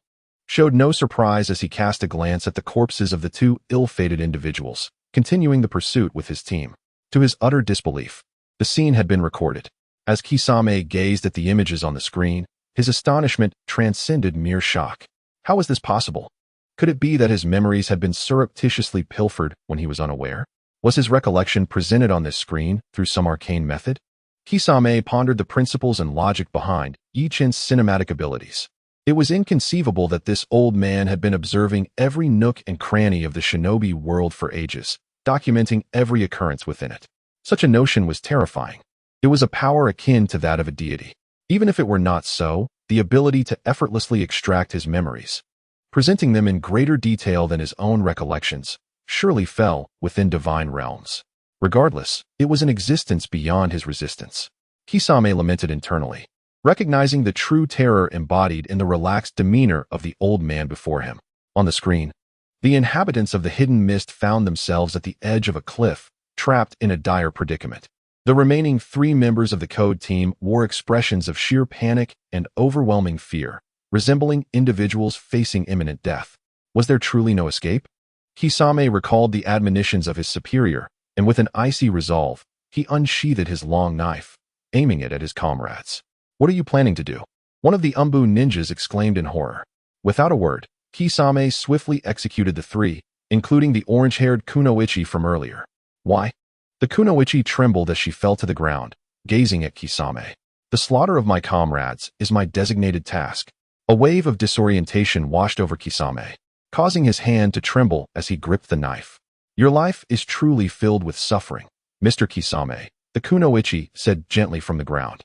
showed no surprise as he cast a glance at the corpses of the two ill-fated individuals, continuing the pursuit with his team. To his utter disbelief, the scene had been recorded. As Kisame gazed at the images on the screen, his astonishment transcended mere shock. How was this possible? Could it be that his memories had been surreptitiously pilfered when he was unaware? Was his recollection presented on this screen through some arcane method? Kisame pondered the principles and logic behind Ichin's cinematic abilities. It was inconceivable that this old man had been observing every nook and cranny of the shinobi world for ages, documenting every occurrence within it. Such a notion was terrifying. It was a power akin to that of a deity. Even if it were not so, the ability to effortlessly extract his memories, presenting them in greater detail than his own recollections, surely fell within divine realms. Regardless, it was an existence beyond his resistance. Kisame lamented internally, recognizing the true terror embodied in the relaxed demeanor of the old man before him. On the screen, the inhabitants of the hidden mist found themselves at the edge of a cliff, trapped in a dire predicament. The remaining 3 members of the code team wore expressions of sheer panic and overwhelming fear, resembling individuals facing imminent death. Was there truly no escape? Kisame recalled the admonitions of his superior, and with an icy resolve, he unsheathed his long knife, aiming it at his comrades. What are you planning to do? One of the Umbu ninjas exclaimed in horror. Without a word, Kisame swiftly executed the 3, including the orange-haired Kunoichi from earlier. Why? The Kunoichi trembled as she fell to the ground, gazing at Kisame. The slaughter of my comrades is my designated task. A wave of disorientation washed over Kisame, causing his hand to tremble as he gripped the knife. Your life is truly filled with suffering, Mr. Kisame, the Kunoichi said gently from the ground,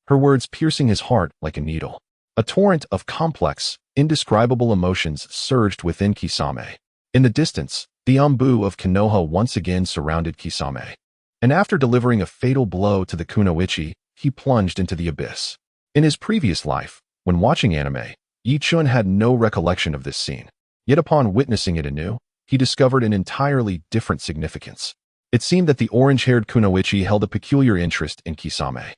her words piercing his heart like a needle. A torrent of complex, indescribable emotions surged within Kisame. In the distance, the Umbu of Konoha once again surrounded Kisame, and after delivering a fatal blow to the Kunoichi, he plunged into the abyss. In his previous life, when watching anime, Yichun had no recollection of this scene. Yet upon witnessing it anew, he discovered an entirely different significance. It seemed that the orange-haired Kunoichi held a peculiar interest in Kisame.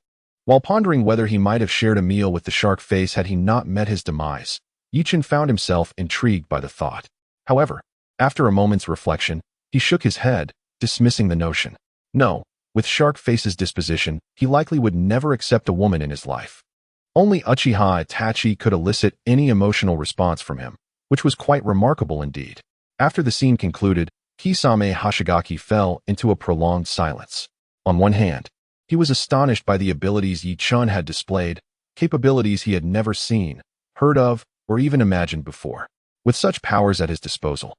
While pondering whether he might have shared a meal with the shark face had he not met his demise, Yichun found himself intrigued by the thought. However, after a moment's reflection, he shook his head, dismissing the notion. No, with Shark Face's disposition, he likely would never accept a woman in his life. Only Uchiha Itachi could elicit any emotional response from him, which was quite remarkable indeed. After the scene concluded, Kisame Hashigaki fell into a prolonged silence. On one hand, he was astonished by the abilities Yichun had displayed, capabilities he had never seen, heard of, or even imagined before. With such powers at his disposal,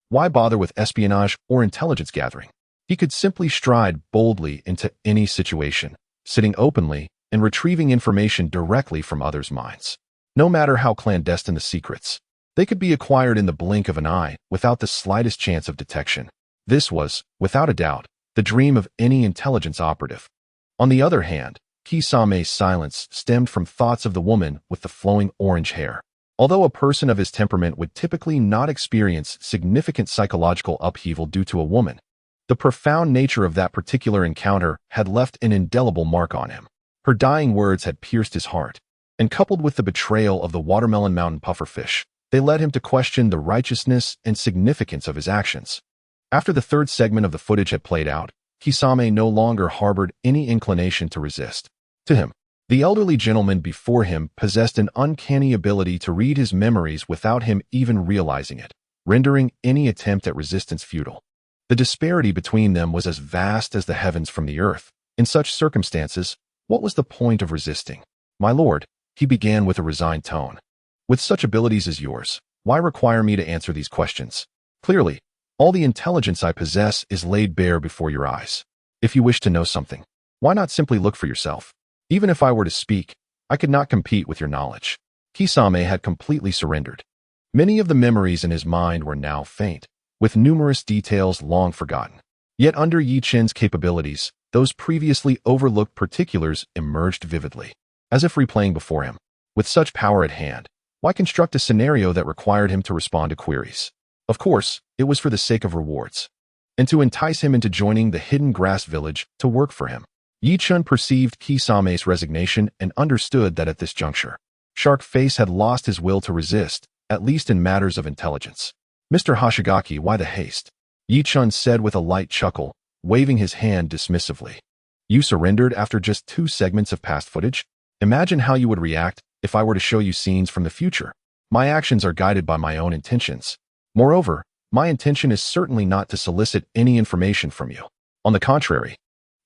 why bother with espionage or intelligence gathering? He could simply stride boldly into any situation, sitting openly and retrieving information directly from others' minds. No matter how clandestine the secrets, they could be acquired in the blink of an eye without the slightest chance of detection. This was, without a doubt, the dream of any intelligence operative. On the other hand, Kisame's silence stemmed from thoughts of the woman with the flowing orange hair. Although a person of his temperament would typically not experience significant psychological upheaval due to a woman, the profound nature of that particular encounter had left an indelible mark on him. Her dying words had pierced his heart, and coupled with the betrayal of the Watermelon Mountain pufferfish, They led him to question the righteousness and significance of his actions. After the third segment of the footage had played out, Kisame no longer harbored any inclination to resist. To him, the elderly gentleman before him possessed an uncanny ability to read his memories without him even realizing it, rendering any attempt at resistance futile. The disparity between them was as vast as the heavens from the earth. In such circumstances, what was the point of resisting? My lord, he began with a resigned tone. With such abilities as yours, why require me to answer these questions? Clearly, all the intelligence I possess is laid bare before your eyes. If you wish to know something, why not simply look for yourself? Even if I were to speak, I could not compete with your knowledge. Kisame had completely surrendered. Many of the memories in his mind were now faint, with numerous details long forgotten. Yet under Yi Chen's capabilities, those previously overlooked particulars emerged vividly, as if replaying before him. With such power at hand, why construct a scenario that required him to respond to queries? Of course, it was for the sake of rewards, and to entice him into joining the hidden grass village to work for him. Yi Chen perceived Kisame's resignation and understood that at this juncture, Shark Face had lost his will to resist, at least in matters of intelligence. Mr. Hoshigaki, why the haste? Yi Chen said with a light chuckle, waving his hand dismissively. You surrendered after just 2 segments of past footage? Imagine how you would react if I were to show you scenes from the future. My actions are guided by my own intentions. Moreover, my intention is certainly not to solicit any information from you. On the contrary,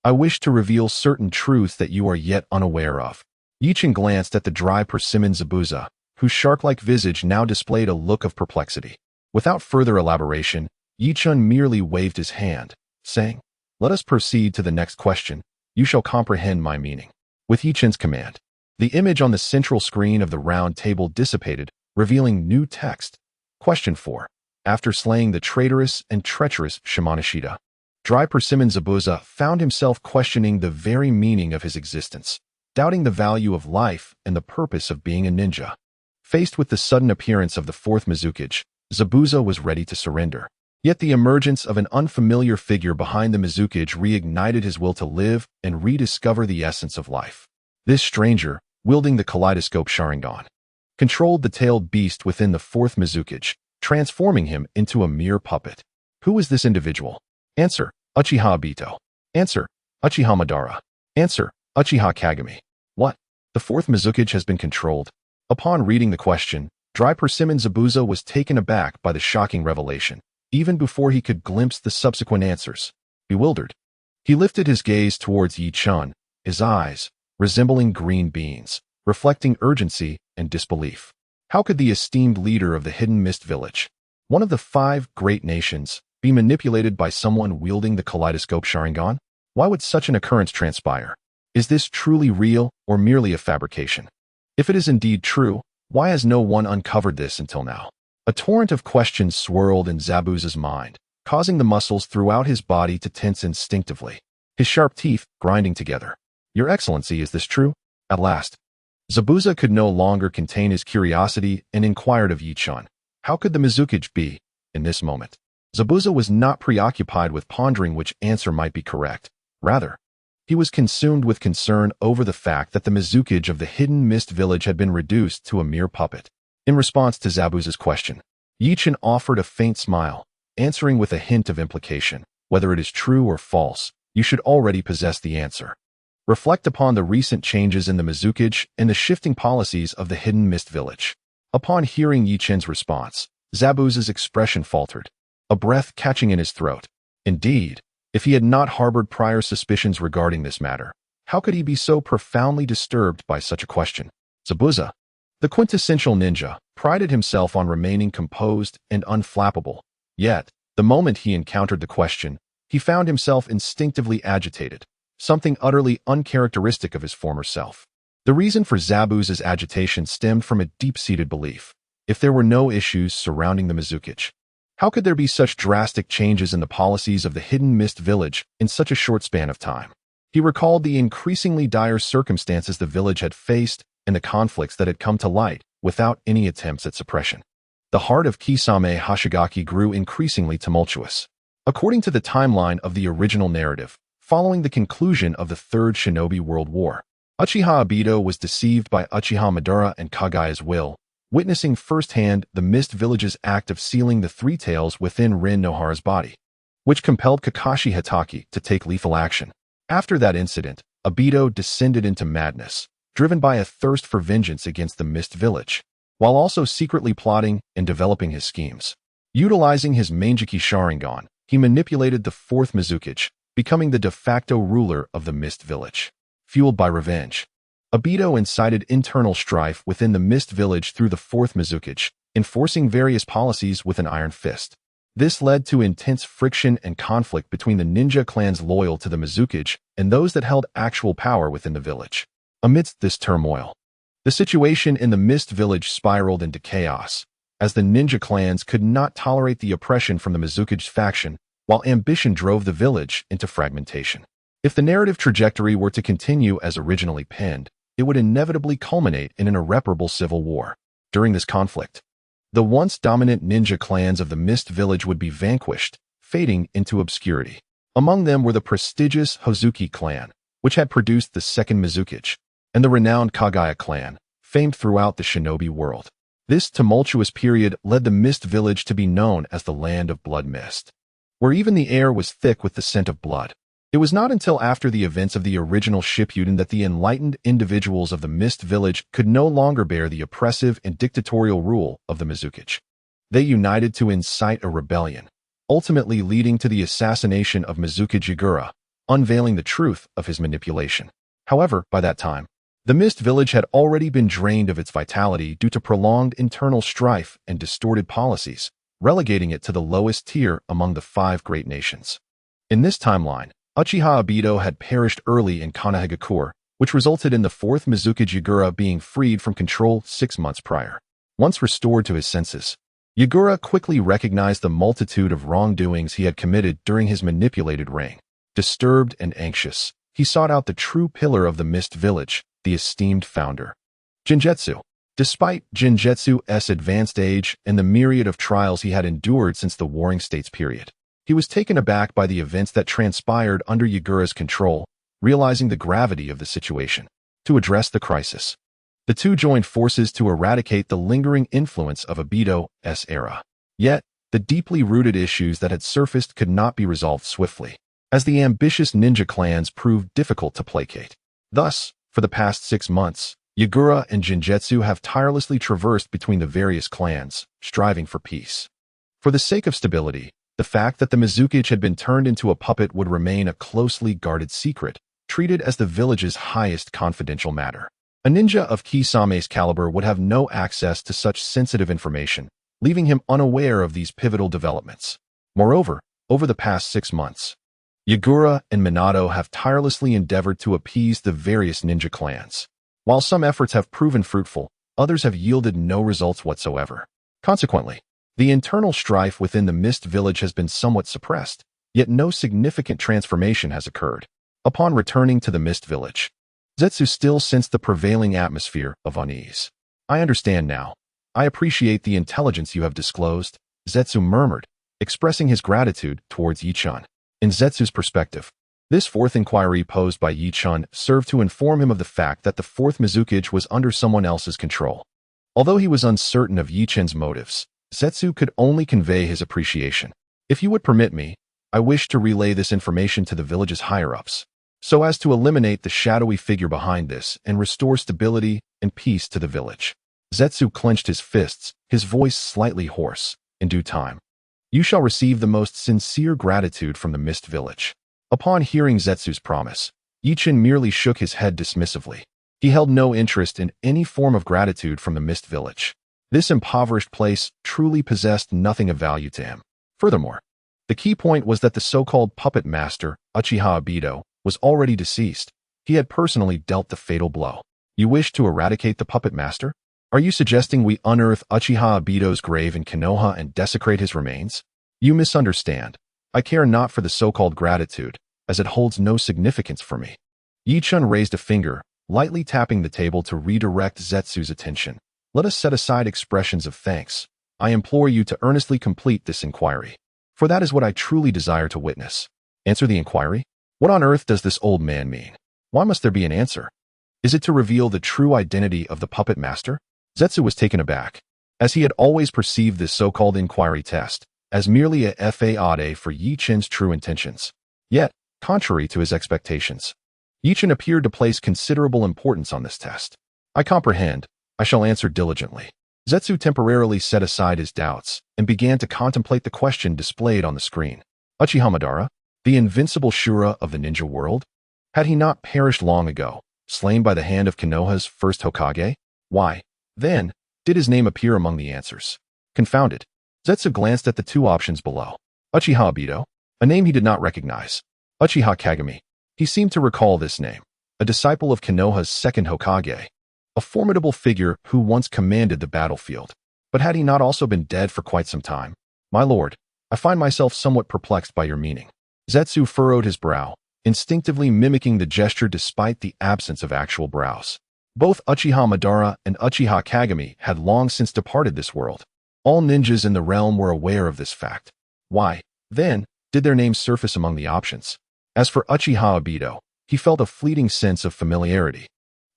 I wish to reveal certain truths that you are yet unaware of. Yi Chen glanced at the dry persimmon Zabuza, whose shark-like visage now displayed a look of perplexity. Without further elaboration, Yi Chen merely waved his hand, saying, Let us proceed to the next question. You shall comprehend my meaning. With Yi Chen's command, the image on the central screen of the round table dissipated, revealing new text. Question 4. After slaying the traitorous and treacherous Shimanashita, Dry Persimmon Zabuza found himself questioning the very meaning of his existence, doubting the value of life and the purpose of being a ninja. Faced with the sudden appearance of the fourth Mizukage, Zabuza was ready to surrender. Yet the emergence of an unfamiliar figure behind the Mizukage reignited his will to live and rediscover the essence of life. This stranger, wielding the kaleidoscope Sharingan, controlled the tailed beast within the fourth Mizukage, transforming him into a mere puppet. Who was this individual? Answer, Uchiha Obito. Answer, Uchiha Madara. Answer, Uchiha Kagami. What? The fourth Mizukage has been controlled. Upon reading the question, Dry Persimmon Zabuza was taken aback by the shocking revelation, even before he could glimpse the subsequent answers. Bewildered, he lifted his gaze towards Yi Chen, his eyes, resembling green beans, reflecting urgency and disbelief. How could the esteemed leader of the Hidden Mist Village, one of the 5 great nations, be manipulated by someone wielding the kaleidoscope Sharingan? Why would such an occurrence transpire? Is this truly real or merely a fabrication? If it is indeed true, why has no one uncovered this until now? A torrent of questions swirled in Zabuza's mind, causing the muscles throughout his body to tense instinctively, his sharp teeth grinding together. Your Excellency, is this true? At last, Zabuza could no longer contain his curiosity and inquired of Yi Chen. How could the Mizukage be, in this moment? Zabuza was not preoccupied with pondering which answer might be correct. Rather, he was consumed with concern over the fact that the Mizukage of the Hidden Mist Village had been reduced to a mere puppet. In response to Zabuza's question, Yi Chen offered a faint smile, answering with a hint of implication. Whether it is true or false, you should already possess the answer. Reflect upon the recent changes in the Mizukage and the shifting policies of the Hidden Mist Village. Upon hearing Yi Chen's response, Zabuza's expression faltered, a breath catching in his throat. Indeed, if he had not harbored prior suspicions regarding this matter, how could he be so profoundly disturbed by such a question? Zabuza, the quintessential ninja, prided himself on remaining composed and unflappable. Yet, the moment he encountered the question, he found himself instinctively agitated, something utterly uncharacteristic of his former self. The reason for Zabuza's agitation stemmed from a deep-seated belief. If there were no issues surrounding the Mizukage, how could there be such drastic changes in the policies of the Hidden Mist Village in such a short span of time? He recalled the increasingly dire circumstances the village had faced and the conflicts that had come to light without any attempts at suppression. The heart of Kisame Hoshigaki grew increasingly tumultuous. According to the timeline of the original narrative, following the conclusion of the Third Shinobi World War, Uchiha Obito was deceived by Uchiha Madara and Kagaya's will, witnessing firsthand the Mist Village's act of sealing the three tails within Rin Nohara's body, which compelled Kakashi Hatake to take lethal action. After that incident, Obito descended into madness, driven by a thirst for vengeance against the Mist Village, while also secretly plotting and developing his schemes. Utilizing his Manjiki Sharingan, he manipulated the Fourth Hokage, becoming the de facto ruler of the Mist Village. Fueled by revenge, Obito incited internal strife within the Mist Village through the Fourth Hokage, enforcing various policies with an iron fist. This led to intense friction and conflict between the ninja clans loyal to the Mizukage and those that held actual power within the village. Amidst this turmoil, the situation in the Mist Village spiraled into chaos, as the ninja clans could not tolerate the oppression from the Mizukage faction, while ambition drove the village into fragmentation. If the narrative trajectory were to continue as originally penned, it would inevitably culminate in an irreparable civil war. During this conflict, the once dominant ninja clans of the Mist Village would be vanquished, fading into obscurity. Among them were the prestigious Hozuki clan, which had produced the second Mizukage, and the renowned Kagaya clan, famed throughout the shinobi world. This tumultuous period led the Mist Village to be known as the Land of Blood Mist, where even the air was thick with the scent of blood. It was not until after the events of the original Shippuden that the enlightened individuals of the Mist Village could no longer bear the oppressive and dictatorial rule of the Mizukage. They united to incite a rebellion, ultimately leading to the assassination of Mizukage Yagura, unveiling the truth of his manipulation. However, by that time, the Mist Village had already been drained of its vitality due to prolonged internal strife and distorted policies, relegating it to the lowest tier among the 5 great nations. In this timeline, Uchiha Obito had perished early in Konoha, which resulted in the Fourth Mizukage Yagura being freed from control 6 months prior. Once restored to his senses, Yagura quickly recognized the multitude of wrongdoings he had committed during his manipulated reign. Disturbed and anxious, he sought out the true pillar of the Mist Village, the esteemed founder, Genjutsu. Despite Genjutsu's advanced age and the myriad of trials he had endured since the Warring States period, he was taken aback by the events that transpired under Yagura's control, realizing the gravity of the situation. To address the crisis, the two joined forces to eradicate the lingering influence of Obito's era. Yet, the deeply rooted issues that had surfaced could not be resolved swiftly, as the ambitious ninja clans proved difficult to placate. Thus, for the past 6 months, Yagura and Genjutsu have tirelessly traversed between the various clans, striving for peace. For the sake of stability, the fact that the Mizukage had been turned into a puppet would remain a closely guarded secret, treated as the village's highest confidential matter. A ninja of Kisame's caliber would have no access to such sensitive information, leaving him unaware of these pivotal developments. Moreover, over the past 6 months, Yagura and Minato have tirelessly endeavored to appease the various ninja clans. While some efforts have proven fruitful, others have yielded no results whatsoever. Consequently, the internal strife within the Mist Village has been somewhat suppressed, yet no significant transformation has occurred. Upon returning to the Mist Village, Zetsu still sensed the prevailing atmosphere of unease. "I understand now. I appreciate the intelligence you have disclosed," Zetsu murmured, expressing his gratitude towards Yi-chan. In Zetsu's perspective, this fourth inquiry posed by Yi-chan served to inform him of the fact that the Fourth Mizukage was under someone else's control. Although he was uncertain of Yi-chan's motives, Zetsu could only convey his appreciation. "If you would permit me, I wish to relay this information to the village's higher-ups, so as to eliminate the shadowy figure behind this and restore stability and peace to the village." Zetsu clenched his fists, his voice slightly hoarse. "In due time, you shall receive the most sincere gratitude from the Mist Village." Upon hearing Zetsu's promise, Yi-chan merely shook his head dismissively. He held no interest in any form of gratitude from the Mist Village. This impoverished place truly possessed nothing of value to him. Furthermore, the key point was that the so-called puppet master, Uchiha Obito, was already deceased. He had personally dealt the fatal blow. "You wish to eradicate the puppet master? Are you suggesting we unearth Uchiha Obito's grave in Konoha and desecrate his remains?" "You misunderstand. I care not for the so-called gratitude, as it holds no significance for me." Yi-chan raised a finger, lightly tapping the table to redirect Zetsu's attention. "Let us set aside expressions of thanks. I implore you to earnestly complete this inquiry, for that is what I truly desire to witness." "Answer the inquiry? What on earth does this old man mean? Why must there be an answer? Is it to reveal the true identity of the puppet master?" Zetsu was taken aback, as he had always perceived this so-called inquiry test as merely a fade for Yi Chen's true intentions. Yet, contrary to his expectations, Yi Chen appeared to place considerable importance on this test. I comprehend. I shall answer diligently. Zetsu temporarily set aside his doubts and began to contemplate the question displayed on the screen. Uchiha Madara, the invincible Shura of the ninja world? Had he not perished long ago, slain by the hand of Konoha's first Hokage? Why, then, did his name appear among the answers? Confounded, Zetsu glanced at the two options below. Uchiha Obito, a name he did not recognize. Uchiha Kagami, he seemed to recall this name, a disciple of Konoha's second Hokage, a formidable figure who once commanded the battlefield. But had he not also been dead for quite some time? My lord, I find myself somewhat perplexed by your meaning. Zetsu furrowed his brow, instinctively mimicking the gesture despite the absence of actual brows. Both Uchiha Madara and Uchiha Kagami had long since departed this world. All ninjas in the realm were aware of this fact. Why, then, did their names surface among the options? As for Uchiha Obito, he felt a fleeting sense of familiarity.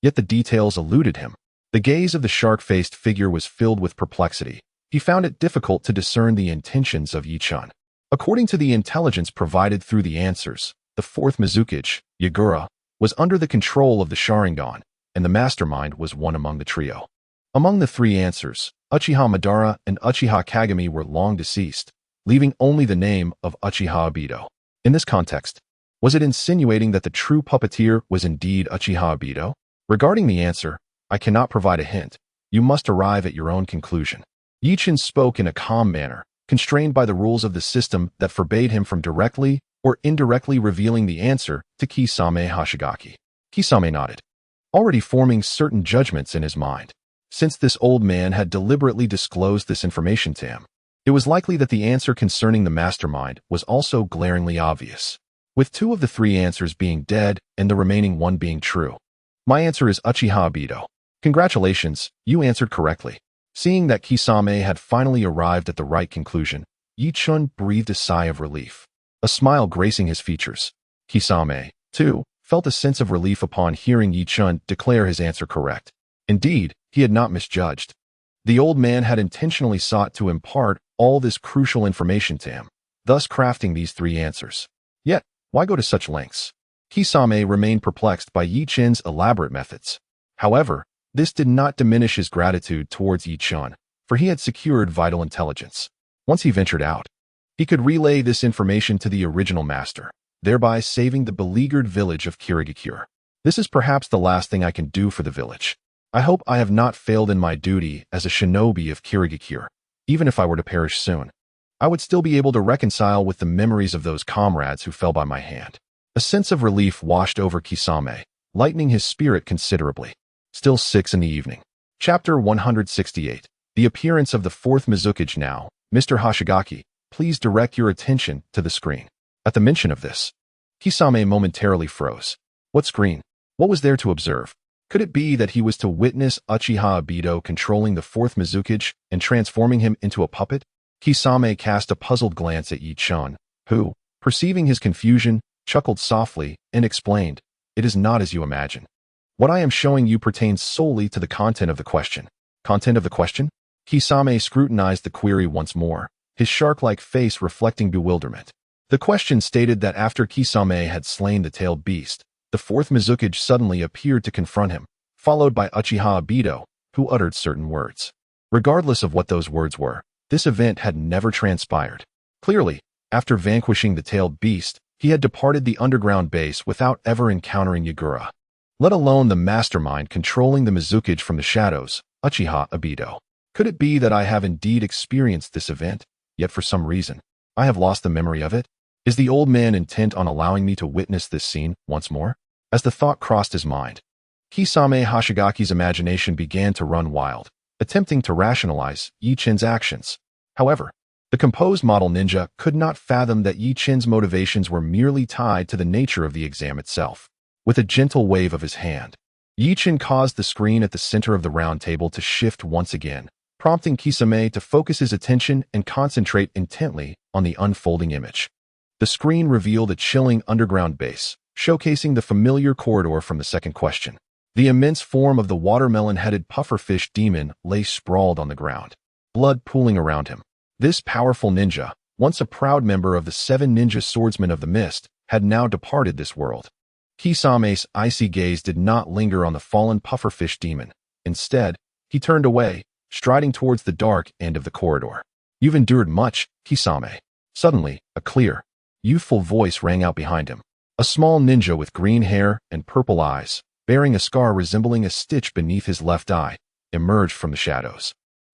Yet the details eluded him. The gaze of the shark-faced figure was filled with perplexity. He found it difficult to discern the intentions of Yi Chen. According to the intelligence provided through the answers, the fourth Mizukage, Yagura, was under the control of the Sharingan, and the mastermind was one among the trio. Among the three answers, Uchiha Madara and Uchiha Kagami were long deceased, leaving only the name of Uchiha Obito. In this context, was it insinuating that the true puppeteer was indeed Uchiha Obito? Regarding the answer, I cannot provide a hint. You must arrive at your own conclusion. Yi Chen spoke in a calm manner, constrained by the rules of the system that forbade him from directly or indirectly revealing the answer to Kisame Hoshigaki. Kisame nodded, already forming certain judgments in his mind. Since this old man had deliberately disclosed this information to him, it was likely that the answer concerning the mastermind was also glaringly obvious, with two of the three answers being dead and the remaining one being true. My answer is Uchiha Obito. Congratulations, you answered correctly. Seeing that Kisame had finally arrived at the right conclusion, Yi Chen breathed a sigh of relief, a smile gracing his features. Kisame, too, felt a sense of relief upon hearing Yi Chen declare his answer correct. Indeed, he had not misjudged. The old man had intentionally sought to impart all this crucial information to him, thus crafting these three answers. Yet, why go to such lengths? Kisame remained perplexed by Yi Chen's elaborate methods. However, this did not diminish his gratitude towards Yi Chen, for he had secured vital intelligence. Once he ventured out, he could relay this information to the original master, thereby saving the beleaguered village of Kirigakure. This is perhaps the last thing I can do for the village. I hope I have not failed in my duty as a shinobi of Kirigakure. Even if I were to perish soon, I would still be able to reconcile with the memories of those comrades who fell by my hand. A sense of relief washed over Kisame, lightening his spirit considerably. Still 6 in the evening. Chapter 168. The appearance of the fourth Mizukage now. Mr. Hoshigaki, please direct your attention to the screen. At the mention of this, Kisame momentarily froze. What screen? What was there to observe? Could it be that he was to witness Uchiha Obito controlling the fourth Mizukage and transforming him into a puppet? Kisame cast a puzzled glance at Yi Chen, who, perceiving his confusion, chuckled softly and explained, "It is not as you imagine. What I am showing you pertains solely to the content of the question." Content of the question? Kisame scrutinized the query once more, his shark-like face reflecting bewilderment. The question stated that after Kisame had slain the tailed beast, the fourth Mizukage suddenly appeared to confront him, followed by Uchiha Obito, who uttered certain words. Regardless of what those words were, this event had never transpired. Clearly, after vanquishing the tailed beast, he had departed the underground base without ever encountering Yagura, let alone the mastermind controlling the Mizukage from the shadows, Uchiha Obito. Could it be that I have indeed experienced this event, yet for some reason, I have lost the memory of it? Is the old man intent on allowing me to witness this scene once more? As the thought crossed his mind, Kisame Hoshigaki's imagination began to run wild, attempting to rationalize Yi Chen's actions. However, the composed model ninja could not fathom that Yi Chen's motivations were merely tied to the nature of the exam itself. With a gentle wave of his hand, Yi Chen caused the screen at the center of the round table to shift once again, prompting Kisame to focus his attention and concentrate intently on the unfolding image. The screen revealed a chilling underground base, showcasing the familiar corridor from the second question. The immense form of the watermelon-headed pufferfish demon lay sprawled on the ground, blood pooling around him. This powerful ninja, once a proud member of the 7 ninja swordsmen of the mist, had now departed this world. Kisame's icy gaze did not linger on the fallen pufferfish demon. Instead, he turned away, striding towards the dark end of the corridor. "You've endured much, Kisame." Suddenly, a clear, youthful voice rang out behind him. A small ninja with green hair and purple eyes, bearing a scar resembling a stitch beneath his left eye, emerged from the shadows.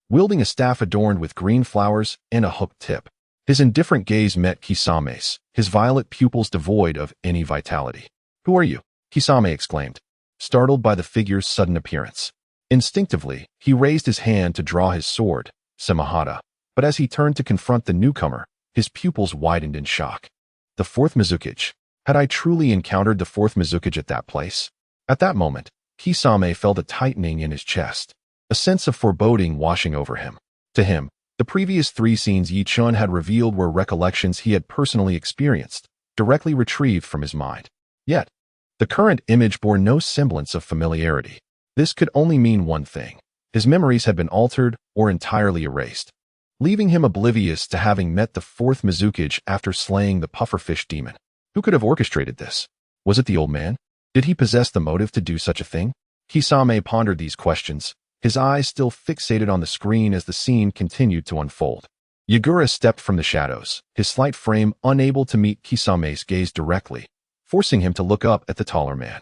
Wielding a staff adorned with green flowers and a hooked tip, his indifferent gaze met Kisame's, his violet pupils devoid of any vitality. "Who are you?" Kisame exclaimed, startled by the figure's sudden appearance. Instinctively, he raised his hand to draw his sword, Samahata, but as he turned to confront the newcomer, his pupils widened in shock. The Fourth Hokage. Had I truly encountered the Fourth Hokage at that place? At that moment, Kisame felt a tightening in his chest, a sense of foreboding washing over him. To him, the previous 3 scenes Yi Chun had revealed were recollections he had personally experienced, directly retrieved from his mind. Yet, the current image bore no semblance of familiarity. This could only mean one thing. His memories had been altered or entirely erased, leaving him oblivious to having met the Fourth Hokage after slaying the pufferfish demon. Who could have orchestrated this? Was it the old man? Did he possess the motive to do such a thing? Kisame pondered these questions, his eyes still fixated on the screen as the scene continued to unfold. Yagura stepped from the shadows, his slight frame unable to meet Kisame's gaze directly, forcing him to look up at the taller man.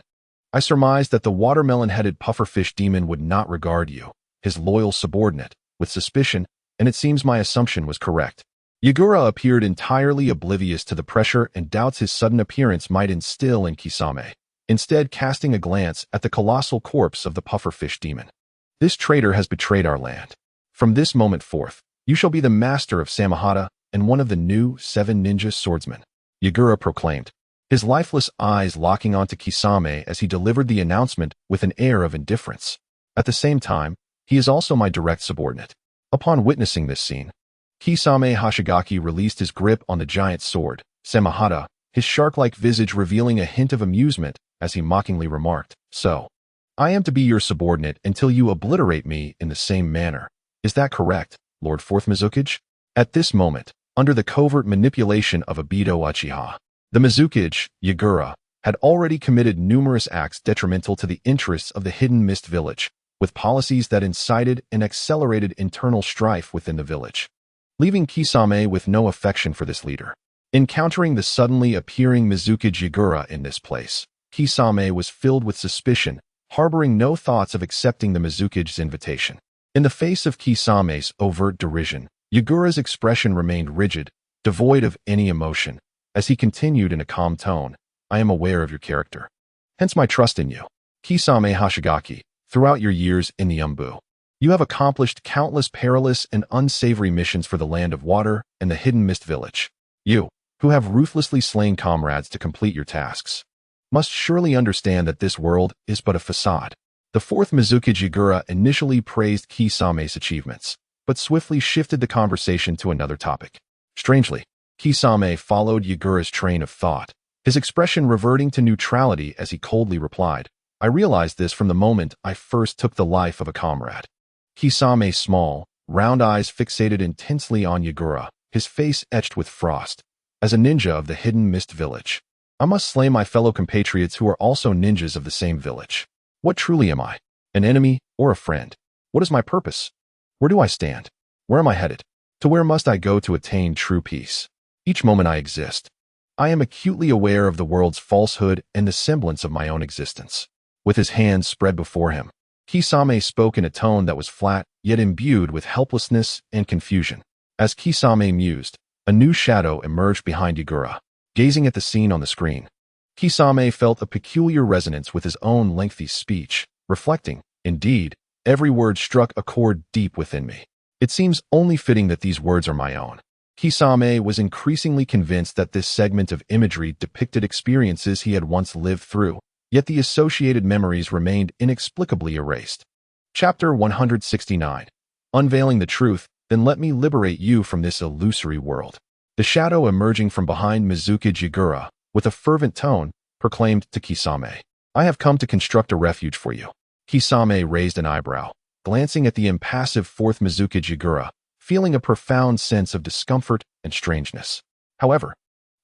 "I surmised that the watermelon-headed pufferfish demon would not regard you, his loyal subordinate, with suspicion, and it seems my assumption was correct." Yagura appeared entirely oblivious to the pressure and doubts his sudden appearance might instill in Kisame, instead casting a glance at the colossal corpse of the pufferfish demon. "This traitor has betrayed our land. From this moment forth, you shall be the master of Samahata and one of the new 7 ninja swordsmen," Yagura proclaimed, his lifeless eyes locking onto Kisame as he delivered the announcement with an air of indifference. "At the same time, he is also my direct subordinate." Upon witnessing this scene, Kisame Hoshigaki released his grip on the giant sword, Samahata, his shark-like visage revealing a hint of amusement as he mockingly remarked, "So, I am to be your subordinate until you obliterate me in the same manner. Is that correct, Lord Fourth Hokage?" At this moment, under the covert manipulation of Obito Uchiha, the Hokage, Yagura, had already committed numerous acts detrimental to the interests of the Hidden Mist Village, with policies that incited and accelerated internal strife within the village, leaving Kisame with no affection for this leader. Encountering the suddenly appearing Hokage Yagura in this place, Kisame was filled with suspicion, harboring no thoughts of accepting the Hokage's invitation. In the face of Kisame's overt derision, Yagura's expression remained rigid, devoid of any emotion, as he continued in a calm tone, "I am aware of your character. Hence my trust in you. Kisame Hoshigaki, throughout your years in the Umbu, you have accomplished countless perilous and unsavory missions for the Land of Water and the Hidden Mist Village. You, who have ruthlessly slain comrades to complete your tasks, must surely understand that this world is but a facade." The Fourth Hokage Yagura initially praised Kisame's achievements, but swiftly shifted the conversation to another topic. Strangely, Kisame followed Yagura's train of thought, his expression reverting to neutrality as he coldly replied, "I realized this from the moment I first took the life of a comrade." Kisame's small, round eyes fixated intensely on Yagura, his face etched with frost. "As a ninja of the Hidden Mist Village, I must slay my fellow compatriots who are also ninjas of the same village. What truly am I? An enemy or a friend? What is my purpose? Where do I stand? Where am I headed? To where must I go to attain true peace? Each moment I exist, I am acutely aware of the world's falsehood and the semblance of my own existence." With his hands spread before him, Kisame spoke in a tone that was flat, yet imbued with helplessness and confusion. As Kisame mused, a new shadow emerged behind Yagura. Gazing at the scene on the screen, Kisame felt a peculiar resonance with his own lengthy speech, reflecting, "Indeed, every word struck a chord deep within me. It seems only fitting that these words are my own." Kisame was increasingly convinced that this segment of imagery depicted experiences he had once lived through, yet the associated memories remained inexplicably erased. Chapter 169. Unveiling the truth, then let me liberate you from this illusory world. The shadow emerging from behind Hokage Yagura, with a fervent tone, proclaimed to Kisame, I have come to construct a refuge for you. Kisame raised an eyebrow, glancing at the impassive fourth Hokage Yagura, feeling a profound sense of discomfort and strangeness. However,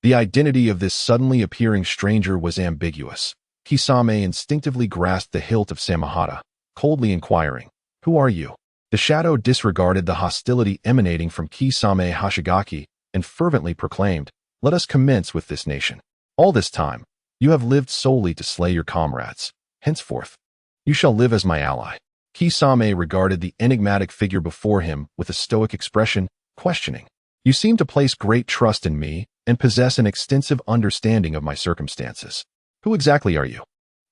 the identity of this suddenly appearing stranger was ambiguous. Kisame instinctively grasped the hilt of Samahata, coldly inquiring, "Who are you?" The shadow disregarded the hostility emanating from Kisame Hashigaki and fervently proclaimed, "Let us commence with this nation. All this time, you have lived solely to slay your comrades. Henceforth, you shall live as my ally." Kisame regarded the enigmatic figure before him with a stoic expression, questioning, "You seem to place great trust in me and possess an extensive understanding of my circumstances. Who exactly are you?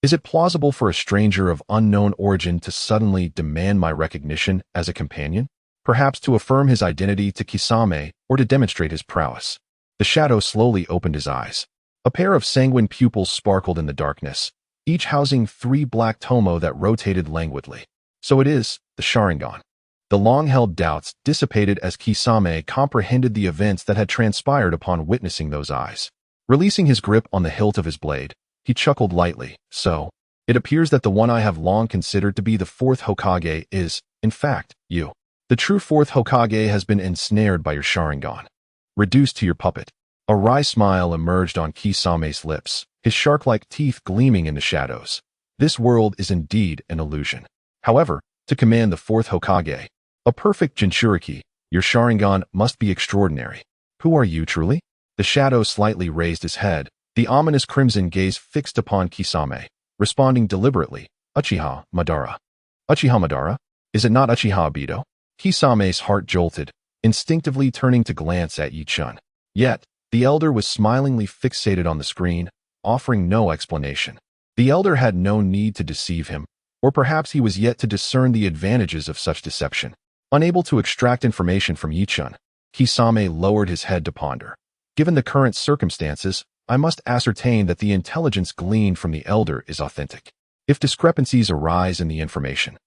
Is it plausible for a stranger of unknown origin to suddenly demand my recognition as a companion? Perhaps to affirm his identity to Kisame or to demonstrate his prowess?" The shadow slowly opened his eyes. A pair of sanguine pupils sparkled in the darkness, each housing 3 black tomo that rotated languidly. So it is, the Sharingan. The long-held doubts dissipated as Kisame comprehended the events that had transpired upon witnessing those eyes. Releasing his grip on the hilt of his blade, he chuckled lightly. "So, it appears that the one I have long considered to be the Fourth Hokage is, in fact, you. The true Fourth Hokage has been ensnared by your Sharingan, reduced to your puppet." A wry smile emerged on Kisame's lips, his shark-like teeth gleaming in the shadows. This world is indeed an illusion. However, to command the Fourth Hokage, a perfect Jinchuriki, your Sharingan must be extraordinary. Who are you truly? The shadow slightly raised his head, the ominous crimson gaze fixed upon Kisame, responding deliberately, "Uchiha Madara." "Uchiha Madara? Is it not Uchiha Obito?" Kisame's heart jolted, instinctively turning to glance at Yi-chun. Yet, the elder was smilingly fixated on the screen, offering no explanation. The elder had no need to deceive him, or perhaps he was yet to discern the advantages of such deception. Unable to extract information from Yi-chun, Kisame lowered his head to ponder. Given the current circumstances, I must ascertain that the intelligence gleaned from the elder is authentic. If discrepancies arise in the information,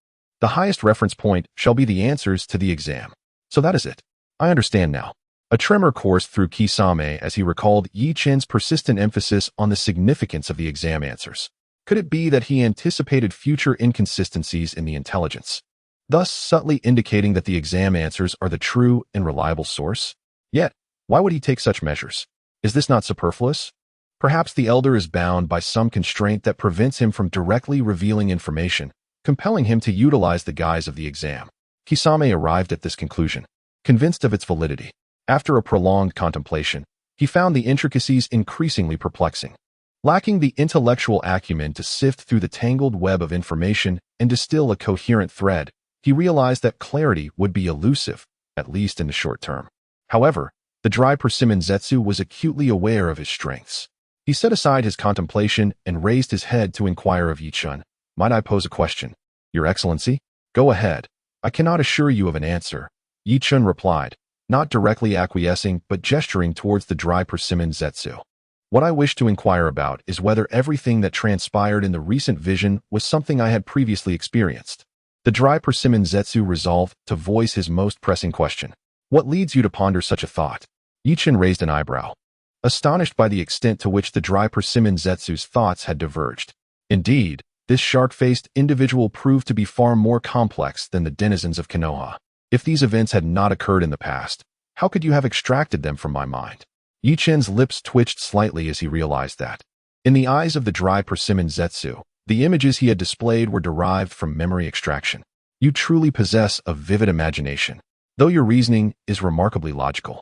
the highest reference point shall be the answers to the exam. So that is it. I understand now. A tremor coursed through Kisame as he recalled Yi-chun's persistent emphasis on the significance of the exam answers. Could it be that he anticipated future inconsistencies in the intelligence, thus subtly indicating that the exam answers are the true and reliable source? Yet, why would he take such measures? Is this not superfluous? Perhaps the elder is bound by some constraint that prevents him from directly revealing information, compelling him to utilize the guise of the exam. Kisame arrived at this conclusion, convinced of its validity. After a prolonged contemplation, he found the intricacies increasingly perplexing. Lacking the intellectual acumen to sift through the tangled web of information and distill a coherent thread, he realized that clarity would be elusive, at least in the short term. However, the dry persimmon Zetsu was acutely aware of his strengths. He set aside his contemplation and raised his head to inquire of Yi-chun. "Might I pose a question?" "Your Excellency?" "Go ahead. I cannot assure you of an answer," Yi-chun replied, not directly acquiescing but gesturing towards the dry persimmon Zetsu. "What I wish to inquire about is whether everything that transpired in the recent vision was something I had previously experienced." The dry persimmon Zetsu resolved to voice his most pressing question. "What leads you to ponder such a thought?" Yi-chun raised an eyebrow, astonished by the extent to which the dry persimmon Zetsu's thoughts had diverged. Indeed, this shark-faced individual proved to be far more complex than the denizens of Konoha. "If these events had not occurred in the past, how could you have extracted them from my mind?" Yi-chun's lips twitched slightly as he realized that. In the eyes of the dry persimmon Zetsu, the images he had displayed were derived from memory extraction. "You truly possess a vivid imagination, though your reasoning is remarkably logical.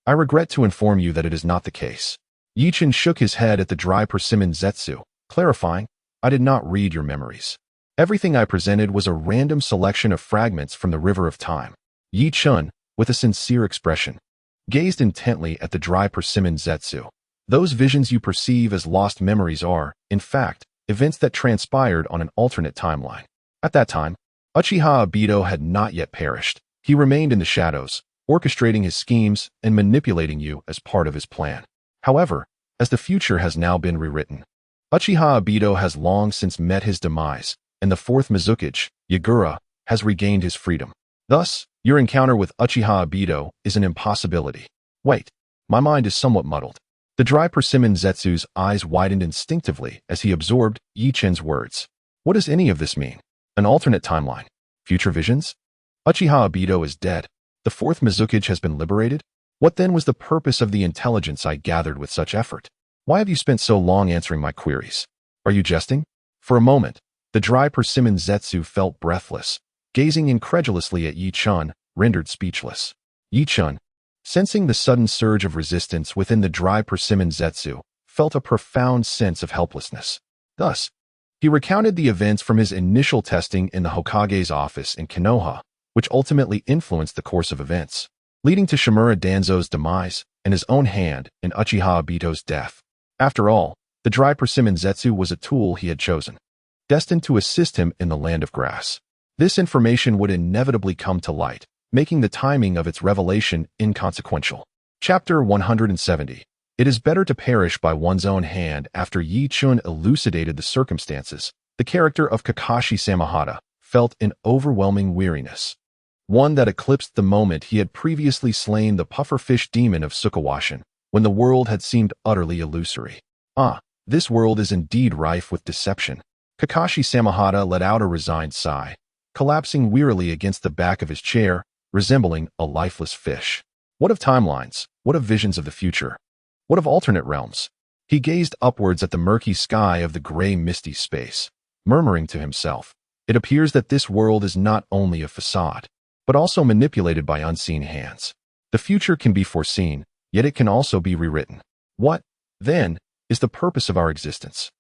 I regret to inform you that it is not the case." Yi-chun shook his head at the dry persimmon Zetsu, clarifying, "I did not read your memories. Everything I presented was a random selection of fragments from the river of time." Yi-chun, with a sincere expression, gazed intently at the dry persimmon Zetsu. "Those visions you perceive as lost memories are, in fact, events that transpired on an alternate timeline. At that time, Uchiha Obito had not yet perished. He remained in the shadows, orchestrating his schemes and manipulating you as part of his plan. However, as the future has now been rewritten, Uchiha Obito has long since met his demise, and the fourth Hokage, Yagura, has regained his freedom. Thus, your encounter with Uchiha Obito is an impossibility." "Wait, my mind is somewhat muddled. The dry persimmon Zetsu's eyes widened instinctively as he absorbed Yi Chen's words. What does any of this mean? An alternate timeline? Future visions? Uchiha Obito is dead. The fourth Hokage has been liberated? What then was the purpose of the intelligence I gathered with such effort? Why have you spent so long answering my queries? Are you jesting? For a moment, the dry persimmon Zetsu felt breathless, gazing incredulously at Yi Chen, rendered speechless. Yi Chen, sensing the sudden surge of resistance within the dry persimmon Zetsu, felt a profound sense of helplessness. Thus, he recounted the events from his initial testing in the Hokage's office in Konoha, which ultimately influenced the course of events, leading to Shimura Danzo's demise and his own hand in Uchiha Obito's death. After all, the dry persimmon Zetsu was a tool he had chosen, destined to assist him in the land of grass. This information would inevitably come to light, making the timing of its revelation inconsequential. Chapter 170. It is better to perish by one's own hand. After Yi Chen elucidated the circumstances, the character of Kakashi Samehada felt an overwhelming weariness, one that eclipsed the moment he had previously slain the pufferfish demon of Sukawashin, when the world had seemed utterly illusory. This world is indeed rife with deception. Kakashi Samehada let out a resigned sigh, collapsing wearily against the back of his chair, resembling a lifeless fish. What of timelines? What of visions of the future? What of alternate realms? He gazed upwards at the murky sky of the gray misty space, murmuring to himself, it appears that this world is not only a facade, but also manipulated by unseen hands. The future can be foreseen, yet it can also be rewritten. What, then, is the purpose of our existence?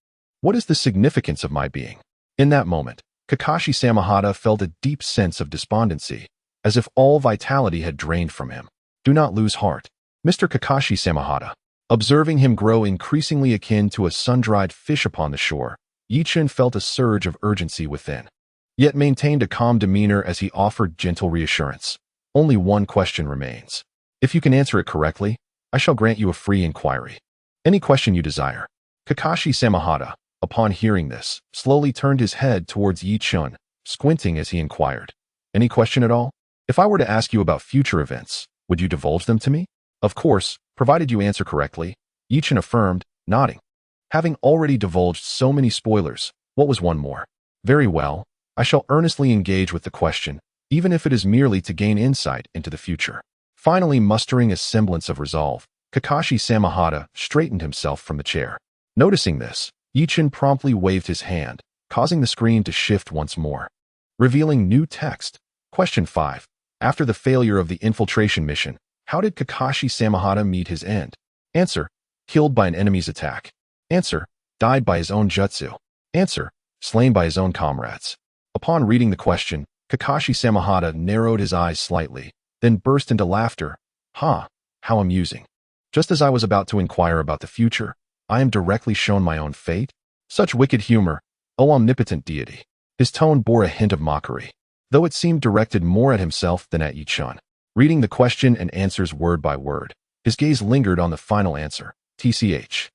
What is the significance of my being? In that moment, Kakashi Samehada felt a deep sense of despondency, as if all vitality had drained from him. Do not lose heart, Mr. Kakashi Samehada. Observing him grow increasingly akin to a sun-dried fish upon the shore, Yi Chen felt a surge of urgency within, yet maintained a calm demeanor as he offered gentle reassurance. Only one question remains. If you can answer it correctly, I shall grant you a free inquiry. Any question you desire. Kakashi Samehada, upon hearing this, slowly turned his head towards Yi Chen, squinting as he inquired. Any question at all? If I were to ask you about future events, would you divulge them to me? Of course, provided you answer correctly, Yi Chen affirmed, nodding. Having already divulged so many spoilers, what was one more? Very well, I shall earnestly engage with the question, even if it is merely to gain insight into the future. Finally mustering a semblance of resolve, Kakashi Samehada straightened himself from the chair. Noticing this, Yi Chen promptly waved his hand, causing the screen to shift once more, revealing new text. Question 5. After the failure of the infiltration mission, how did Kakashi Samehada meet his end? Answer. Killed by an enemy's attack. Answer. Died by his own jutsu. Answer. Slain by his own comrades. Upon reading the question, Kakashi Samehada narrowed his eyes slightly, then burst into laughter. How amusing. Just as I was about to inquire about the future, I am directly shown my own fate? Such wicked humor, O omnipotent deity. His tone bore a hint of mockery, though it seemed directed more at himself than at Yi Chen. Reading the question and answers word by word, his gaze lingered on the final answer, TCH.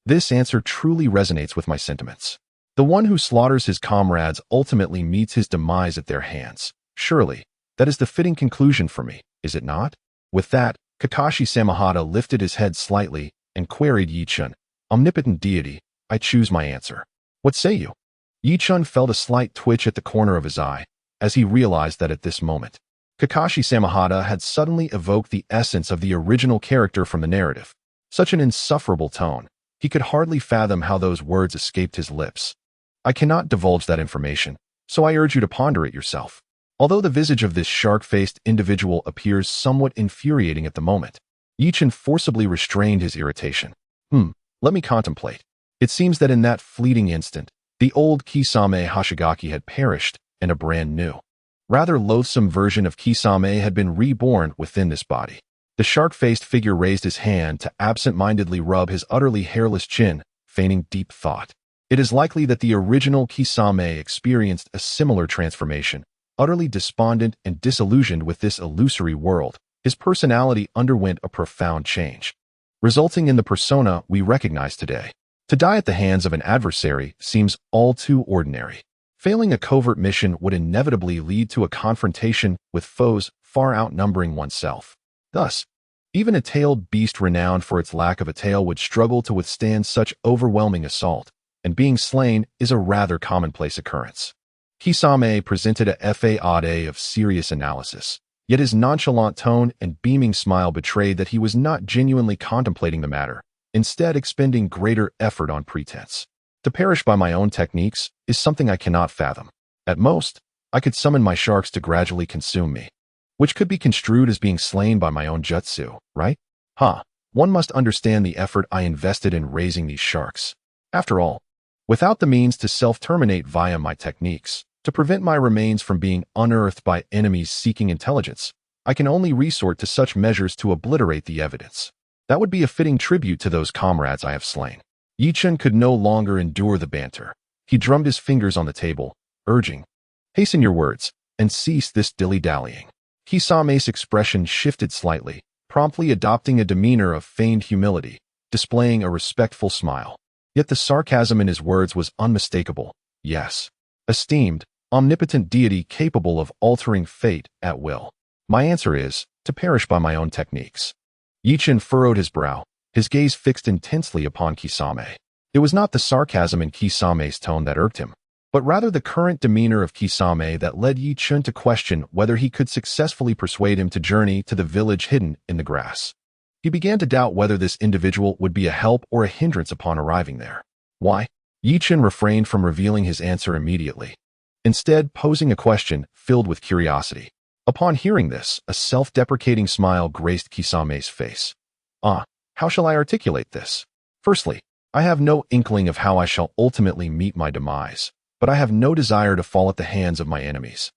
This answer truly resonates with my sentiments. The one who slaughters his comrades ultimately meets his demise at their hands. Surely, that is the fitting conclusion for me, is it not? With that, Kakashi Samehada lifted his head slightly and queried Yi Chen, Omnipotent deity, I choose my answer. What say you? Yi Chen felt a slight twitch at the corner of his eye, as he realized that at this moment, Kakashi Samehada had suddenly evoked the essence of the original character from the narrative. Such an insufferable tone, he could hardly fathom how those words escaped his lips. I cannot divulge that information, so I urge you to ponder it yourself. Although the visage of this shark-faced individual appears somewhat infuriating at the moment, Yi Chen forcibly restrained his irritation. Let me contemplate. It seems that in that fleeting instant, the old Kisame Hoshigaki had perished, and a brand new, rather loathsome version of Kisame had been reborn within this body. The shark-faced figure raised his hand to absent-mindedly rub his utterly hairless chin, feigning deep thought. It is likely that the original Kisame experienced a similar transformation. Utterly despondent and disillusioned with this illusory world, his personality underwent a profound change, resulting in the persona we recognize today. To die at the hands of an adversary seems all too ordinary. Failing a covert mission would inevitably lead to a confrontation with foes far outnumbering oneself. Thus, Even a tailed beast renowned for its lack of a tail would struggle to withstand such overwhelming assault, and being slain is a rather commonplace occurrence. Kisame presented a facade of serious analysis, yet his nonchalant tone and beaming smile betrayed that he was not genuinely contemplating the matter, instead expending greater effort on pretense. To perish by my own techniques is something I cannot fathom. At most, I could summon my sharks to gradually consume me, which could be construed as being slain by my own jutsu, right? One must understand the effort I invested in raising these sharks. After all, without the means to self-terminate via my techniques, to prevent my remains from being unearthed by enemies seeking intelligence, I can only resort to such measures to obliterate the evidence. That would be a fitting tribute to those comrades I have slain. Yi-Chun could no longer endure the banter. He drummed his fingers on the table, urging, "Hasten your words, and cease this dilly-dallying." Kisame's expression shifted slightly, promptly adopting a demeanor of feigned humility, displaying a respectful smile. Yet the sarcasm in his words was unmistakable. Yes, esteemed, omnipotent deity capable of altering fate at will. My answer is, to perish by my own techniques. Yi-Chun furrowed his brow, his gaze fixed intensely upon Kisame. It was not the sarcasm in Kisame's tone that irked him, but rather the current demeanor of Kisame that led Yi-Chun to question whether he could successfully persuade him to journey to the village hidden in the grass. He began to doubt whether this individual would be a help or a hindrance upon arriving there. Why? Yi-Chun refrained from revealing his answer immediately, instead posing a question filled with curiosity. Upon hearing this, a self-deprecating smile graced Kisame's face. How shall I articulate this? Firstly, I have no inkling of how I shall ultimately meet my demise, but I have no desire to fall at the hands of my enemies.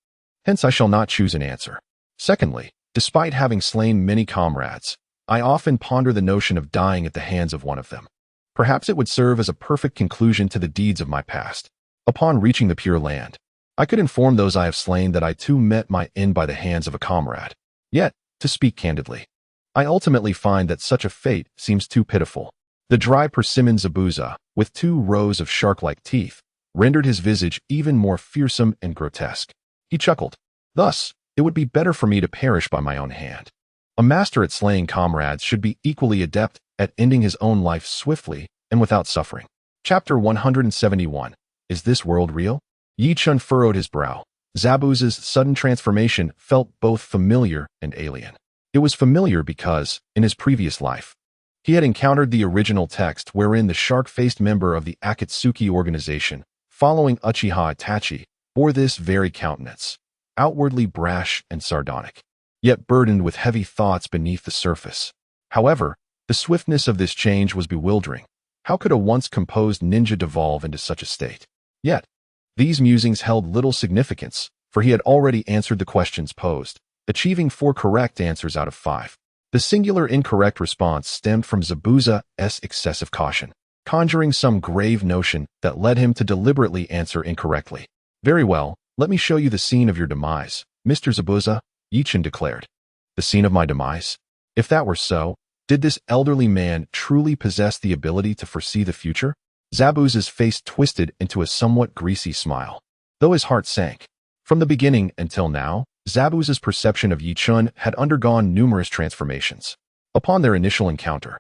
Hence I shall not choose an answer. Secondly, despite having slain many comrades, I often ponder the notion of dying at the hands of one of them. Perhaps it would serve as a perfect conclusion to the deeds of my past. Upon reaching the Pure Land, I could inform those I have slain that I too met my end by the hands of a comrade. Yet, to speak candidly, I ultimately find that such a fate seems too pitiful. The dry persimmon Zabuza, with 2 rows of shark-like teeth, rendered his visage even more fearsome and grotesque. He chuckled. Thus, it would be better for me to perish by my own hand. A master at slaying comrades should be equally adept at ending his own life swiftly and without suffering. Chapter 171. Is this world real? Yi-Chun furrowed his brow. Zabuza's sudden transformation felt both familiar and alien. It was familiar because, in his previous life, he had encountered the original text wherein the shark-faced member of the Akatsuki organization, following Uchiha Itachi, bore this very countenance, outwardly brash and sardonic, yet burdened with heavy thoughts beneath the surface. However, the swiftness of this change was bewildering. How could a once composed ninja devolve into such a state? Yet, these musings held little significance, for he had already answered the questions posed, achieving 4 correct answers out of 5. The singular incorrect response stemmed from Zabuza's excessive caution, conjuring some grave notion that led him to deliberately answer incorrectly. Very well, let me show you the scene of your demise, Mr. Zabuza, Yi-Chun declared. The scene of my demise? If that were so, did this elderly man truly possess the ability to foresee the future? Zabuza's face twisted into a somewhat greasy smile, though his heart sank. From the beginning until now, Zabuza's perception of Yi-Chun had undergone numerous transformations. Upon their initial encounter,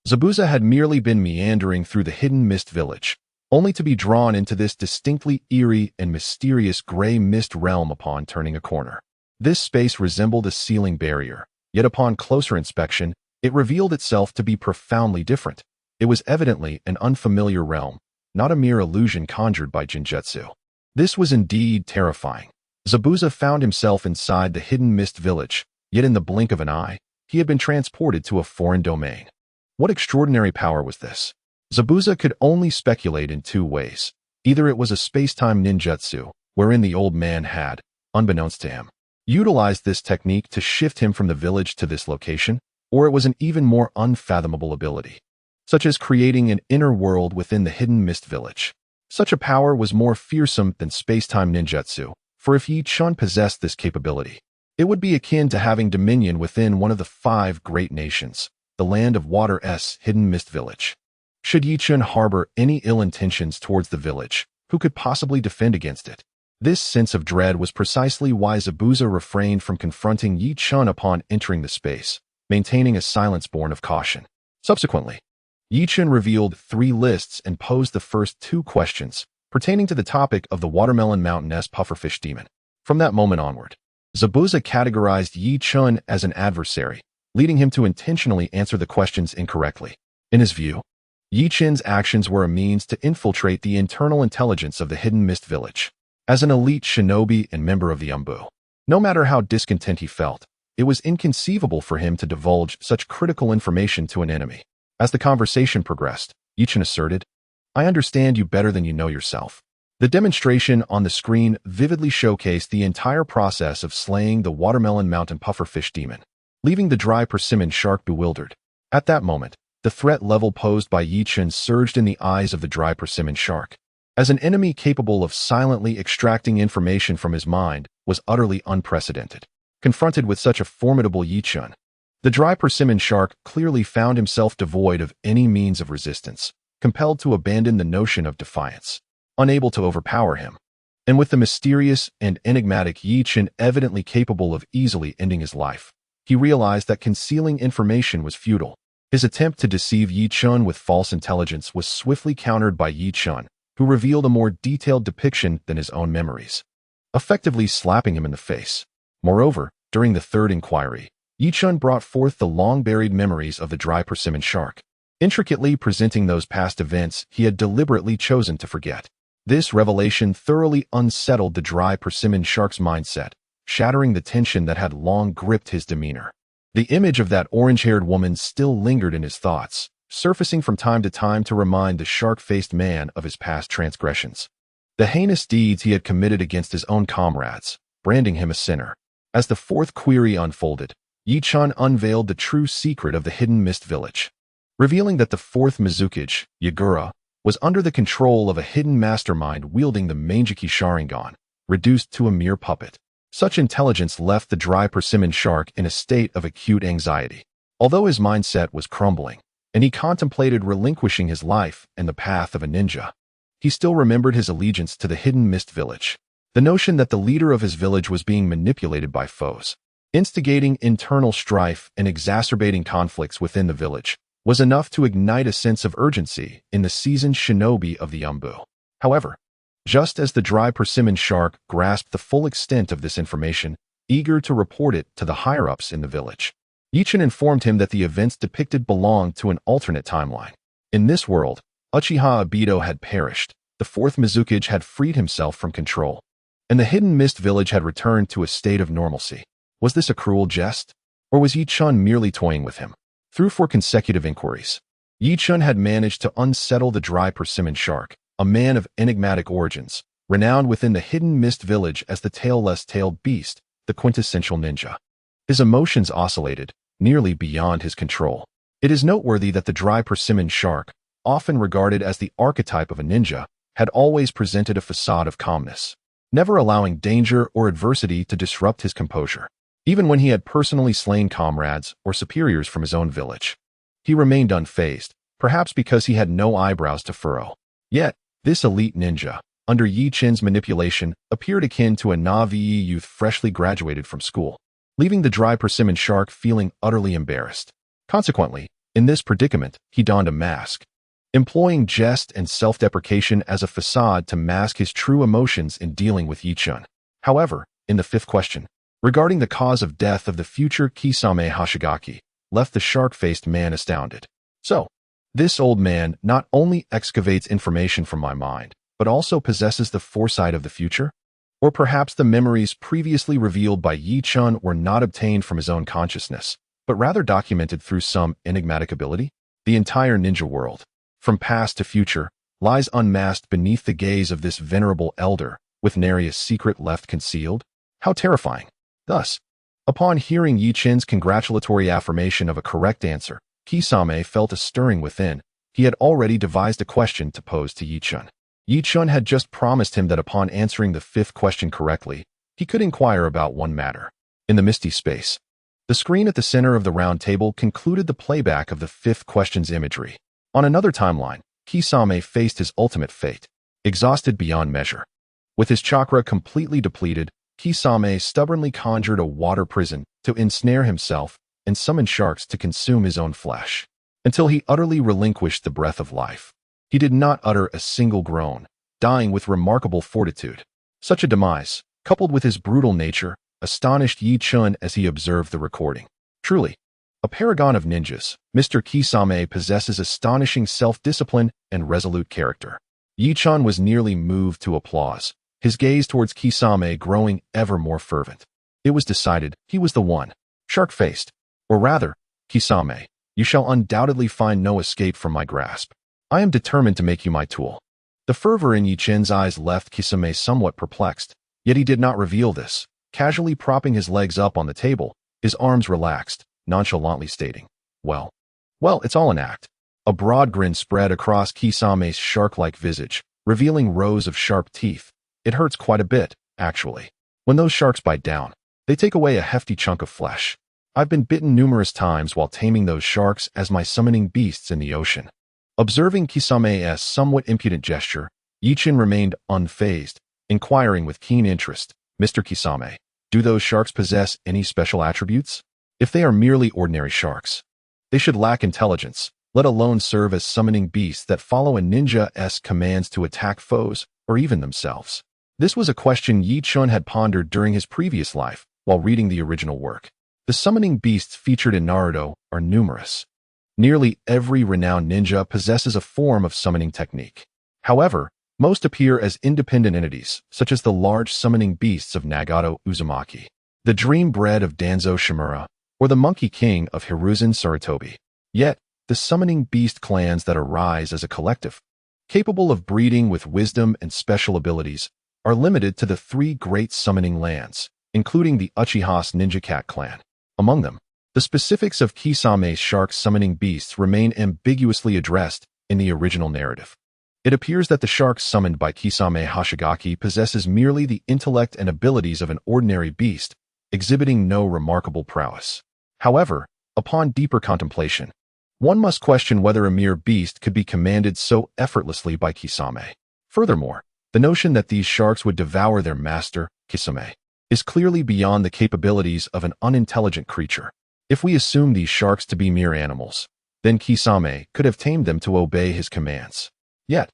Zabuza had merely been meandering through the hidden mist village, only to be drawn into this distinctly eerie and mysterious gray mist realm upon turning a corner. This space resembled a ceiling barrier, yet upon closer inspection, it revealed itself to be profoundly different. It was evidently an unfamiliar realm, not a mere illusion conjured by Jinjutsu. This was indeed terrifying. Zabuza found himself inside the hidden mist village, yet in the blink of an eye, he had been transported to a foreign domain. What extraordinary power was this? Zabuza could only speculate in 2 ways. Either it was a space-time ninjutsu, wherein the old man had, unbeknownst to him, utilized this technique to shift him from the village to this location, or it was an even more unfathomable ability, such as creating an inner world within the hidden mist village. Such a power was more fearsome than space-time ninjutsu, for if Yi-Chun possessed this capability, it would be akin to having dominion within one of the 5 great nations, the land of water's hidden mist village. Should Yi-Chun harbor any ill intentions towards the village, who could possibly defend against it? This sense of dread was precisely why Zabuza refrained from confronting Yi-Chun upon entering the space, maintaining a silence born of caution. Subsequently, Yi-Chun revealed 3 lists and posed the first 2 questions pertaining to the topic of the Watermelon Mountain-S pufferfish demon. From that moment onward, Zabuza categorized Yi-Chun as an adversary, leading him to intentionally answer the questions incorrectly. In his view, Yi-Chun's actions were a means to infiltrate the internal intelligence of the Hidden Mist Village. As an elite shinobi and member of the Umbu, no matter how discontent he felt, it was inconceivable for him to divulge such critical information to an enemy. As the conversation progressed, Yi-Chun asserted, "I understand you better than you know yourself." The demonstration on the screen vividly showcased the entire process of slaying the Watermelon Mountain pufferfish demon, leaving the dry persimmon shark bewildered. At that moment, the threat level posed by Yi-Chun surged in the eyes of the dry persimmon shark. As an enemy capable of silently extracting information from his mind was utterly unprecedented. Confronted with such a formidable Yi-Chun, the dry persimmon shark clearly found himself devoid of any means of resistance, compelled to abandon the notion of defiance, unable to overpower him. And with the mysterious and enigmatic Yi-Chun evidently capable of easily ending his life, he realized that concealing information was futile. His attempt to deceive Yi-Chun with false intelligence was swiftly countered by Yi-Chun, who revealed a more detailed depiction than his own memories, effectively slapping him in the face. Moreover, during the third inquiry, Yi-Chun brought forth the long-buried memories of the dry persimmon shark, intricately presenting those past events he had deliberately chosen to forget. This revelation thoroughly unsettled the dry persimmon shark's mindset, shattering the tension that had long gripped his demeanor. The image of that orange-haired woman still lingered in his thoughts, surfacing from time to time to remind the shark-faced man of his past transgressions, the heinous deeds he had committed against his own comrades, branding him a sinner. As the fourth query unfolded, Yi-Chun unveiled the true secret of the Hidden Mist Village, revealing that the fourth Mizukage, Yagura, was under the control of a hidden mastermind wielding the Mangeki Sharingan, reduced to a mere puppet. Such intelligence left the dry persimmon shark in a state of acute anxiety. Although his mindset was crumbling, and he contemplated relinquishing his life and the path of a ninja, he still remembered his allegiance to the Hidden Mist Village. The notion that the leader of his village was being manipulated by foes, instigating internal strife and exacerbating conflicts within the village, was enough to ignite a sense of urgency in the seasoned shinobi of the Umbu. However, just as the dry persimmon shark grasped the full extent of this information, eager to report it to the higher-ups in the village, Yi-Chun informed him that the events depicted belonged to an alternate timeline. In this world, Uchiha Obito had perished, the fourth Mizukage had freed himself from control, and the Hidden Mist Village had returned to a state of normalcy. Was this a cruel jest? Or was Yi-Chun merely toying with him? Through 4 consecutive inquiries, Yi-Chun had managed to unsettle the dry persimmon shark, a man of enigmatic origins, renowned within the Hidden Mist Village as the tailless-tailed beast, the quintessential ninja. His emotions oscillated, nearly beyond his control. It is noteworthy that the dry persimmon shark, often regarded as the archetype of a ninja, had always presented a facade of calmness, never allowing danger or adversity to disrupt his composure. Even when he had personally slain comrades or superiors from his own village, he remained unfazed, perhaps because he had no eyebrows to furrow. Yet, this elite ninja, under Yi-Chun's manipulation, appeared akin to a Na'vi youth freshly graduated from school, leaving the dry persimmon shark feeling utterly embarrassed. Consequently, in this predicament, he donned a mask, employing jest and self-deprecation as a facade to mask his true emotions in dealing with Yi-Chun. However, in the 5th question, regarding the cause of death of the future Kisame Hoshigaki, left the shark-faced man astounded. So, this old man not only excavates information from my mind, but also possesses the foresight of the future? Or perhaps the memories previously revealed by Yi-Chun were not obtained from his own consciousness, but rather documented through some enigmatic ability? The entire ninja world, from past to future, lies unmasked beneath the gaze of this venerable elder, with nary a secret left concealed? How terrifying! Thus, upon hearing Yi-Chun's congratulatory affirmation of a correct answer, Kisame felt a stirring within. He had already devised a question to pose to Yi-Chun. Yi-Chun had just promised him that upon answering the 5th question correctly, he could inquire about one matter. In the misty space, the screen at the center of the round table concluded the playback of the 5th question's imagery. On another timeline, Kisame faced his ultimate fate, exhausted beyond measure. With his chakra completely depleted, Kisame stubbornly conjured a water prison to ensnare himself and summon sharks to consume his own flesh, until he utterly relinquished the breath of life. He did not utter a single groan, dying with remarkable fortitude. Such a demise, coupled with his brutal nature, astonished Yi Chun as he observed the recording. Truly, a paragon of ninjas, Mr. Kisame possesses astonishing self-discipline and resolute character. Yi Chun was nearly moved to applause, his gaze towards Kisame growing ever more fervent. It was decided he was the one. Shark-faced. Or rather, Kisame, you shall undoubtedly find no escape from my grasp. I am determined to make you my tool. The fervor in Yi Chun's eyes left Kisame somewhat perplexed, yet he did not reveal this. Casually propping his legs up on the table, his arms relaxed, nonchalantly stating, Well, it's all an act. A broad grin spread across Kisame's shark-like visage, revealing rows of sharp teeth. It hurts quite a bit, actually. When those sharks bite down, they take away a hefty chunk of flesh. I've been bitten numerous times while taming those sharks as my summoning beasts in the ocean. Observing Kisame's somewhat impudent gesture, Yi Chun remained unfazed, inquiring with keen interest, Mr. Kisame, do those sharks possess any special attributes? If they are merely ordinary sharks, they should lack intelligence, let alone serve as summoning beasts that follow a ninja's commands to attack foes, or even themselves. This was a question Yi Chun had pondered during his previous life, while reading the original work. The summoning beasts featured in Naruto are numerous. Nearly every renowned ninja possesses a form of summoning technique. However, most appear as independent entities, such as the large summoning beasts of Nagato Uzumaki, the dream bred of Danzo Shimura, or the Monkey King of Hiruzen Sarutobi. Yet, the summoning beast clans that arise as a collective, capable of breeding with wisdom and special abilities, are limited to the 3 great summoning lands, including the Uchiha's Ninja Cat clan. Among them, the specifics of Kisame's shark summoning beasts remain ambiguously addressed in the original narrative. It appears that the shark summoned by Kisame Hoshigaki possesses merely the intellect and abilities of an ordinary beast, exhibiting no remarkable prowess. However, upon deeper contemplation, one must question whether a mere beast could be commanded so effortlessly by Kisame. Furthermore, the notion that these sharks would devour their master, Kisame, is clearly beyond the capabilities of an unintelligent creature. If we assume these sharks to be mere animals, then Kisame could have tamed them to obey his commands. Yet,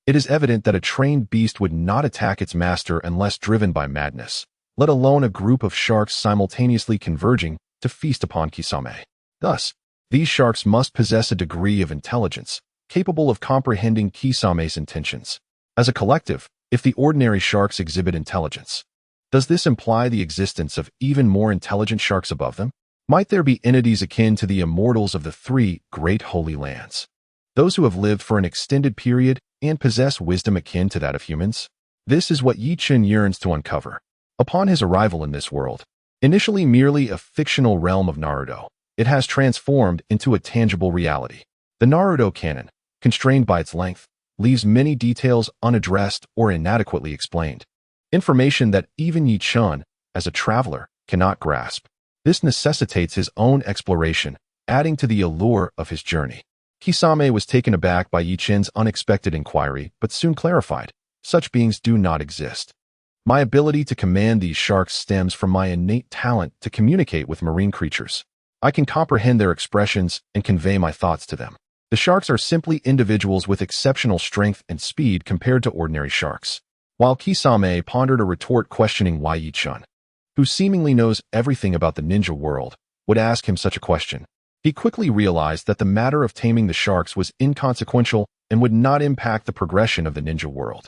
it is evident that a trained beast would not attack its master unless driven by madness, let alone a group of sharks simultaneously converging to feast upon Kisame. Thus, these sharks must possess a degree of intelligence, capable of comprehending Kisame's intentions. As a collective, if the ordinary sharks exhibit intelligence, does this imply the existence of even more intelligent sharks above them? Might there be entities akin to the immortals of the 3 great holy lands? Those who have lived for an extended period and possess wisdom akin to that of humans? This is what Yi Chun yearns to uncover. Upon his arrival in this world, initially merely a fictional realm of Naruto, it has transformed into a tangible reality. The Naruto canon, constrained by its length, leaves many details unaddressed or inadequately explained. Information that even Yi Chun, as a traveler, cannot grasp. This necessitates his own exploration, adding to the allure of his journey. Kisame was taken aback by Yi Chun's unexpected inquiry, but soon clarified, such beings do not exist. My ability to command these sharks stems from my innate talent to communicate with marine creatures. I can comprehend their expressions and convey my thoughts to them. The sharks are simply individuals with exceptional strength and speed compared to ordinary sharks. While Kisame pondered a retort questioning why Yi Chun, who seemingly knows everything about the ninja world, would ask him such a question, he quickly realized that the matter of taming the sharks was inconsequential and would not impact the progression of the ninja world.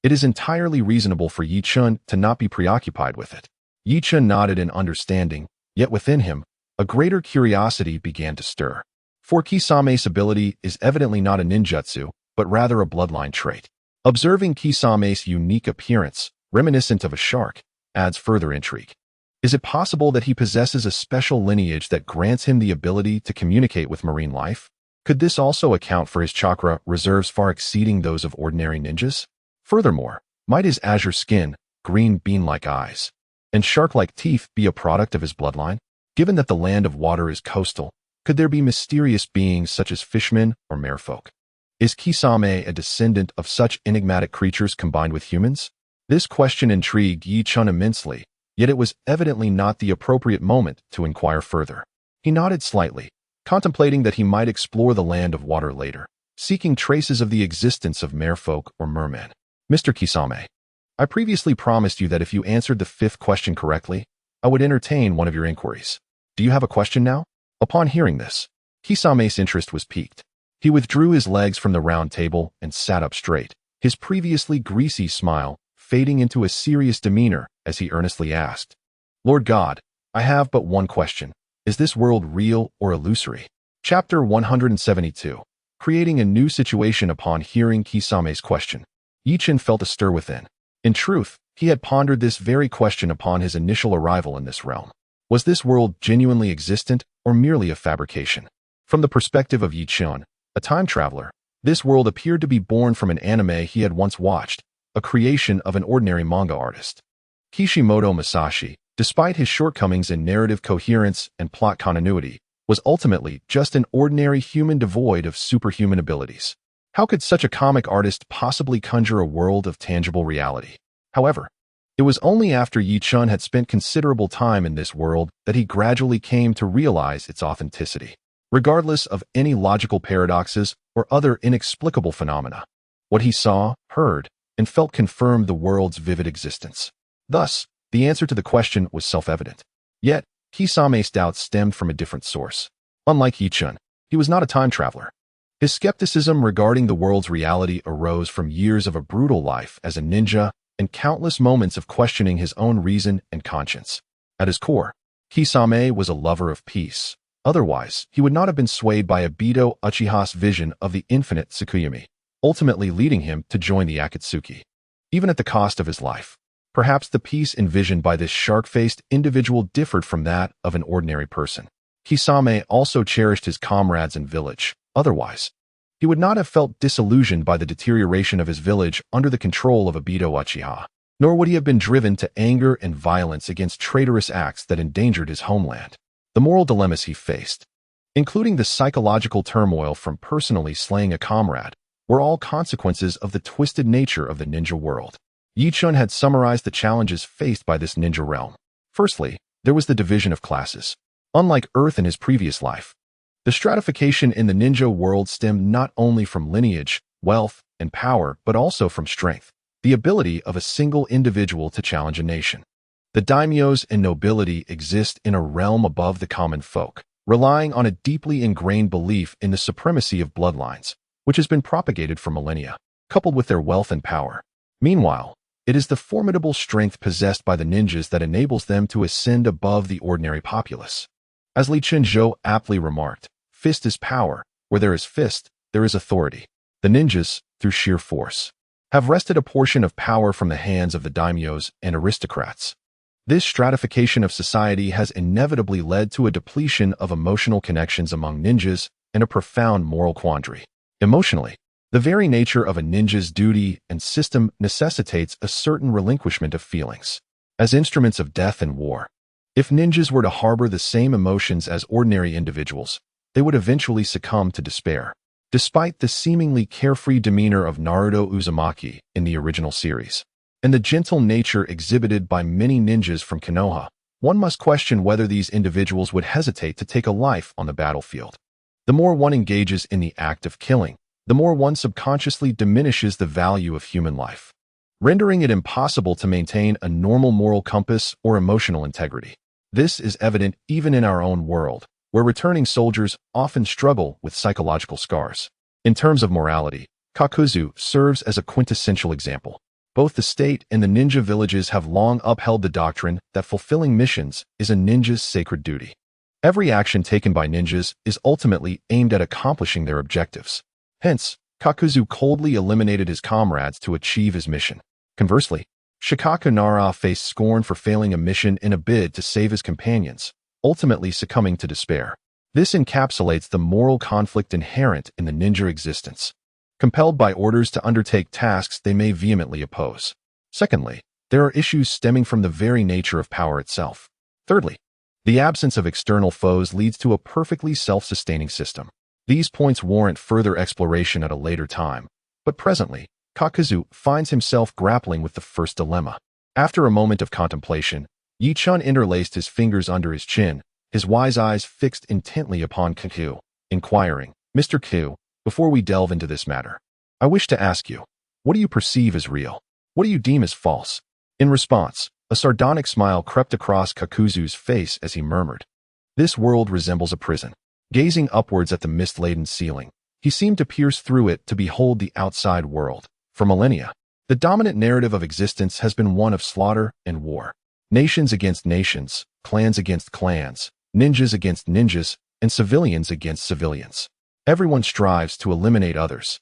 It is entirely reasonable for Yi Chun to not be preoccupied with it. Yi Chun nodded in understanding, yet within him, a greater curiosity began to stir. For Kisame's ability is evidently not a ninjutsu, but rather a bloodline trait. Observing Kisame's unique appearance, reminiscent of a shark, adds further intrigue. Is it possible that he possesses a special lineage that grants him the ability to communicate with marine life? Could this also account for his chakra reserves far exceeding those of ordinary ninjas? Furthermore, might his azure skin, green bean-like eyes, and shark-like teeth be a product of his bloodline? Given that the land of water is coastal, could there be mysterious beings such as fishmen or merfolk? Is Kisame a descendant of such enigmatic creatures combined with humans? This question intrigued Yi Chun immensely, yet it was evidently not the appropriate moment to inquire further. He nodded slightly, contemplating that he might explore the land of water later, seeking traces of the existence of merfolk or mermen. Mr. Kisame, I previously promised you that if you answered the fifth question correctly, I would entertain one of your inquiries. Do you have a question now? Upon hearing this, Kisame's interest was piqued. He withdrew his legs from the round table and sat up straight, his previously greasy smile fading into a serious demeanor as he earnestly asked, Lord God, I have but one question. Is this world real or illusory? Chapter 172. Creating a new situation. Upon hearing Kisame's question, Ichin felt a stir within. In truth, he had pondered this very question upon his initial arrival in this realm. Was this world genuinely existent or merely a fabrication? From the perspective of Ichin, a time traveler, this world appeared to be born from an anime he had once watched, a creation of an ordinary manga artist. Kishimoto Masashi, despite his shortcomings in narrative coherence and plot continuity, was ultimately just an ordinary human devoid of superhuman abilities. How could such a comic artist possibly conjure a world of tangible reality? However, it was only after Yi-chun had spent considerable time in this world that he gradually came to realize its authenticity, regardless of any logical paradoxes or other inexplicable phenomena. What he saw, heard, and felt confirmed the world's vivid existence. Thus, the answer to the question was self-evident. Yet, Kisame's doubts stemmed from a different source. Unlike Yi-chun, he was not a time traveler. His skepticism regarding the world's reality arose from years of a brutal life as a ninja and countless moments of questioning his own reason and conscience. At his core, Kisame was a lover of peace. Otherwise, he would not have been swayed by Obito Uchiha's vision of the infinite Tsukuyomi, ultimately leading him to join the Akatsuki. Even at the cost of his life, perhaps the peace envisioned by this shark-faced individual differed from that of an ordinary person. Kisame also cherished his comrades and village. Otherwise, he would not have felt disillusioned by the deterioration of his village under the control of Obito Uchiha, nor would he have been driven to anger and violence against traitorous acts that endangered his homeland. The moral dilemmas he faced, including the psychological turmoil from personally slaying a comrade, were all consequences of the twisted nature of the ninja world. Yi-chun had summarized the challenges faced by this ninja realm. Firstly, there was the division of classes. Unlike Earth in his previous life, the stratification in the ninja world stemmed not only from lineage, wealth, and power, but also from strength, the ability of a single individual to challenge a nation. The daimyos and nobility exist in a realm above the common folk, relying on a deeply ingrained belief in the supremacy of bloodlines, which has been propagated for millennia, coupled with their wealth and power. Meanwhile, it is the formidable strength possessed by the ninjas that enables them to ascend above the ordinary populace. As Li Chenzhou aptly remarked, fist is power. Where there is fist, there is authority. The ninjas, through sheer force, have wrested a portion of power from the hands of the daimyos and aristocrats. This stratification of society has inevitably led to a depletion of emotional connections among ninjas and a profound moral quandary. Emotionally, the very nature of a ninja's duty and system necessitates a certain relinquishment of feelings, as instruments of death and war. If ninjas were to harbor the same emotions as ordinary individuals, they would eventually succumb to despair. Despite the seemingly carefree demeanor of Naruto Uzumaki in the original series, and the gentle nature exhibited by many ninjas from Konoha, one must question whether these individuals would hesitate to take a life on the battlefield. The more one engages in the act of killing, the more one subconsciously diminishes the value of human life, rendering it impossible to maintain a normal moral compass or emotional integrity. This is evident even in our own world, where returning soldiers often struggle with psychological scars. In terms of morality, Kakuzu serves as a quintessential example. Both the state and the ninja villages have long upheld the doctrine that fulfilling missions is a ninja's sacred duty. Every action taken by ninjas is ultimately aimed at accomplishing their objectives. Hence, Kakuzu coldly eliminated his comrades to achieve his mission. Conversely, Shikaku Nara faced scorn for failing a mission in a bid to save his companions, ultimately succumbing to despair. This encapsulates the moral conflict inherent in the ninja existence, compelled by orders to undertake tasks they may vehemently oppose. Secondly, there are issues stemming from the very nature of power itself. Thirdly, the absence of external foes leads to a perfectly self-sustaining system. These points warrant further exploration at a later time, but presently, Kakuzu finds himself grappling with the first dilemma. After a moment of contemplation, Yi-chun interlaced his fingers under his chin, his wise eyes fixed intently upon Kaku, inquiring, "Mr. Ku, before we delve into this matter, I wish to ask you, what do you perceive as real? What do you deem as false?" In response, a sardonic smile crept across Kakuzu's face as he murmured, "This world resembles a prison." Gazing upwards at the mist-laden ceiling, he seemed to pierce through it to behold the outside world. For millennia, the dominant narrative of existence has been one of slaughter and war. Nations against nations, clans against clans, ninjas against ninjas, and civilians against civilians. Everyone strives to eliminate others,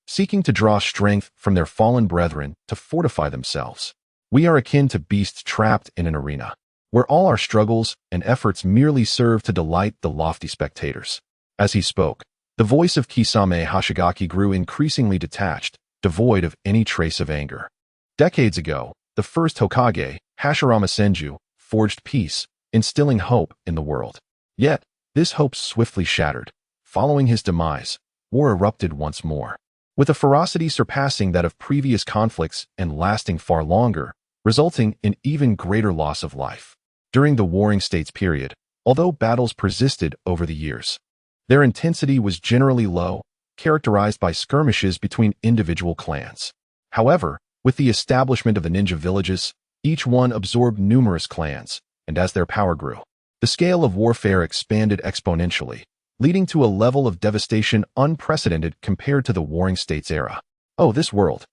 seeking to draw strength from their fallen brethren to fortify themselves. We are akin to beasts trapped in an arena, where all our struggles and efforts merely serve to delight the lofty spectators. As he spoke, the voice of Kisame Hoshigaki grew increasingly detached, devoid of any trace of anger. Decades ago, the first Hokage, Hashirama Senju, forged peace, instilling hope in the world. Yet, this hope swiftly shattered. Following his demise, war erupted once more, with a ferocity surpassing that of previous conflicts and lasting far longer, resulting in even greater loss of life. During the Warring States period, although battles persisted over the years, their intensity was generally low, characterized by skirmishes between individual clans. However, with the establishment of the ninja villages, each one absorbed numerous clans, and as their power grew, the scale of warfare expanded exponentially, leading to a level of devastation unprecedented compared to the Warring States era. Oh, this world!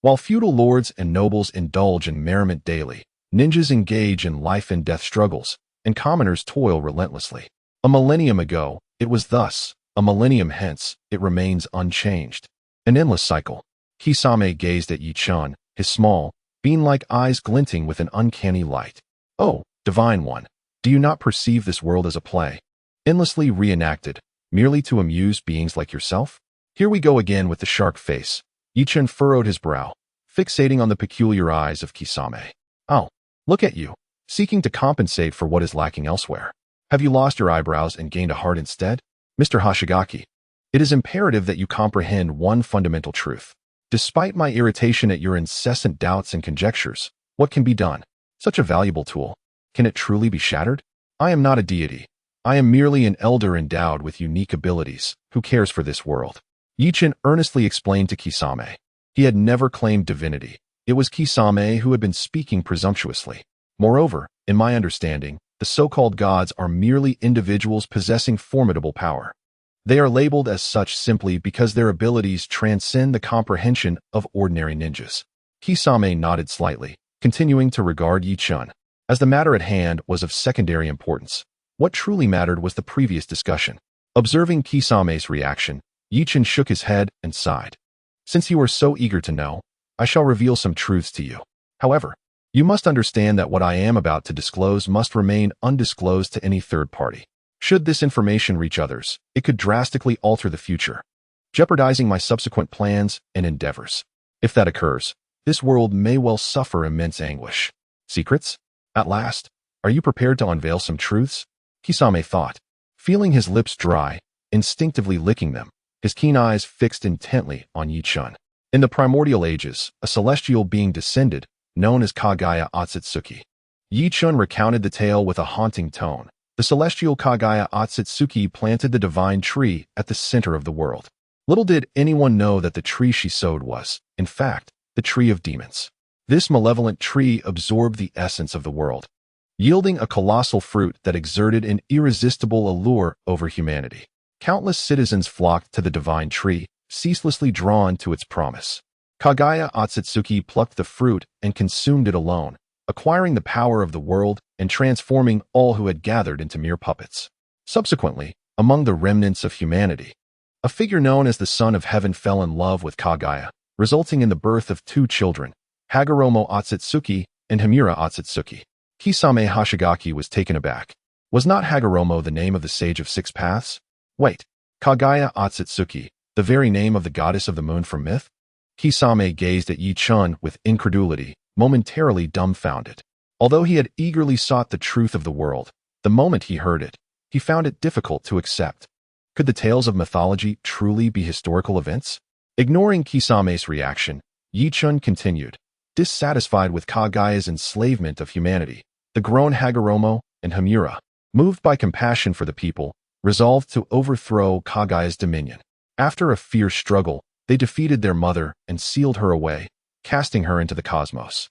While feudal lords and nobles indulge in merriment daily, ninjas engage in life and death struggles, and commoners toil relentlessly. A millennium ago, it was thus. A millennium hence, it remains unchanged. An endless cycle. Kisame gazed at Yi-chan, his small, bean-like eyes glinting with an uncanny light. "Oh, divine one, do you not perceive this world as a play? Endlessly reenacted, merely to amuse beings like yourself? Here we go again with the shark face." Yi-chan furrowed his brow, fixating on the peculiar eyes of Kisame. "Oh, look at you, seeking to compensate for what is lacking elsewhere. Have you lost your eyebrows and gained a heart instead? Mr. Hoshigaki, it is imperative that you comprehend one fundamental truth. Despite my irritation at your incessant doubts and conjectures, what can be done? Such a valuable tool. Can it truly be shattered? I am not a deity. I am merely an elder endowed with unique abilities, who cares for this world." Yi-chan earnestly explained to Kisame. He had never claimed divinity. It was Kisame who had been speaking presumptuously. Moreover, in my understanding, the so-called gods are merely individuals possessing formidable power. They are labeled as such simply because their abilities transcend the comprehension of ordinary ninjas. Kisame nodded slightly, continuing to regard Yi-chan, as the matter at hand was of secondary importance. What truly mattered was the previous discussion. Observing Kisame's reaction, Yi-chan shook his head and sighed. "Since you are so eager to know, I shall reveal some truths to you. However, you must understand that what I am about to disclose must remain undisclosed to any third party. Should this information reach others, it could drastically alter the future, jeopardizing my subsequent plans and endeavors. If that occurs, this world may well suffer immense anguish." "Secrets? At last? Are you prepared to unveil some truths?" Kisame thought, feeling his lips dry, instinctively licking them, his keen eyes fixed intently on Yi-chan. In the primordial ages, a celestial being descended, known as Kagaya Otsutsuki. Yi-chan recounted the tale with a haunting tone. The celestial Kagaya Otsutsuki planted the divine tree at the center of the world. Little did anyone know that the tree she sowed was, in fact, the tree of demons. This malevolent tree absorbed the essence of the world, yielding a colossal fruit that exerted an irresistible allure over humanity. Countless citizens flocked to the divine tree, ceaselessly drawn to its promise. Kagaya Otsutsuki plucked the fruit and consumed it alone, acquiring the power of the world and transforming all who had gathered into mere puppets. Subsequently, among the remnants of humanity, a figure known as the Son of Heaven fell in love with Kagaya, resulting in the birth of two children, Hagoromo Otsutsuki and Himura Otsutsuki. Kisame Hoshigaki was taken aback. Was not Hagoromo the name of the Sage of Six Paths? Wait, Kagaya Otsutsuki, the very name of the goddess of the moon from myth? Kisame gazed at Yi-chan with incredulity, momentarily dumbfounded. Although he had eagerly sought the truth of the world, the moment he heard it, he found it difficult to accept. Could the tales of mythology truly be historical events? Ignoring Kisame's reaction, Yi-chan continued, dissatisfied with Kagaya's enslavement of humanity, the grown Hagoromo and Himura, moved by compassion for the people, resolved to overthrow Kagaya's dominion. After a fierce struggle, they defeated their mother and sealed her away, casting her into the cosmos,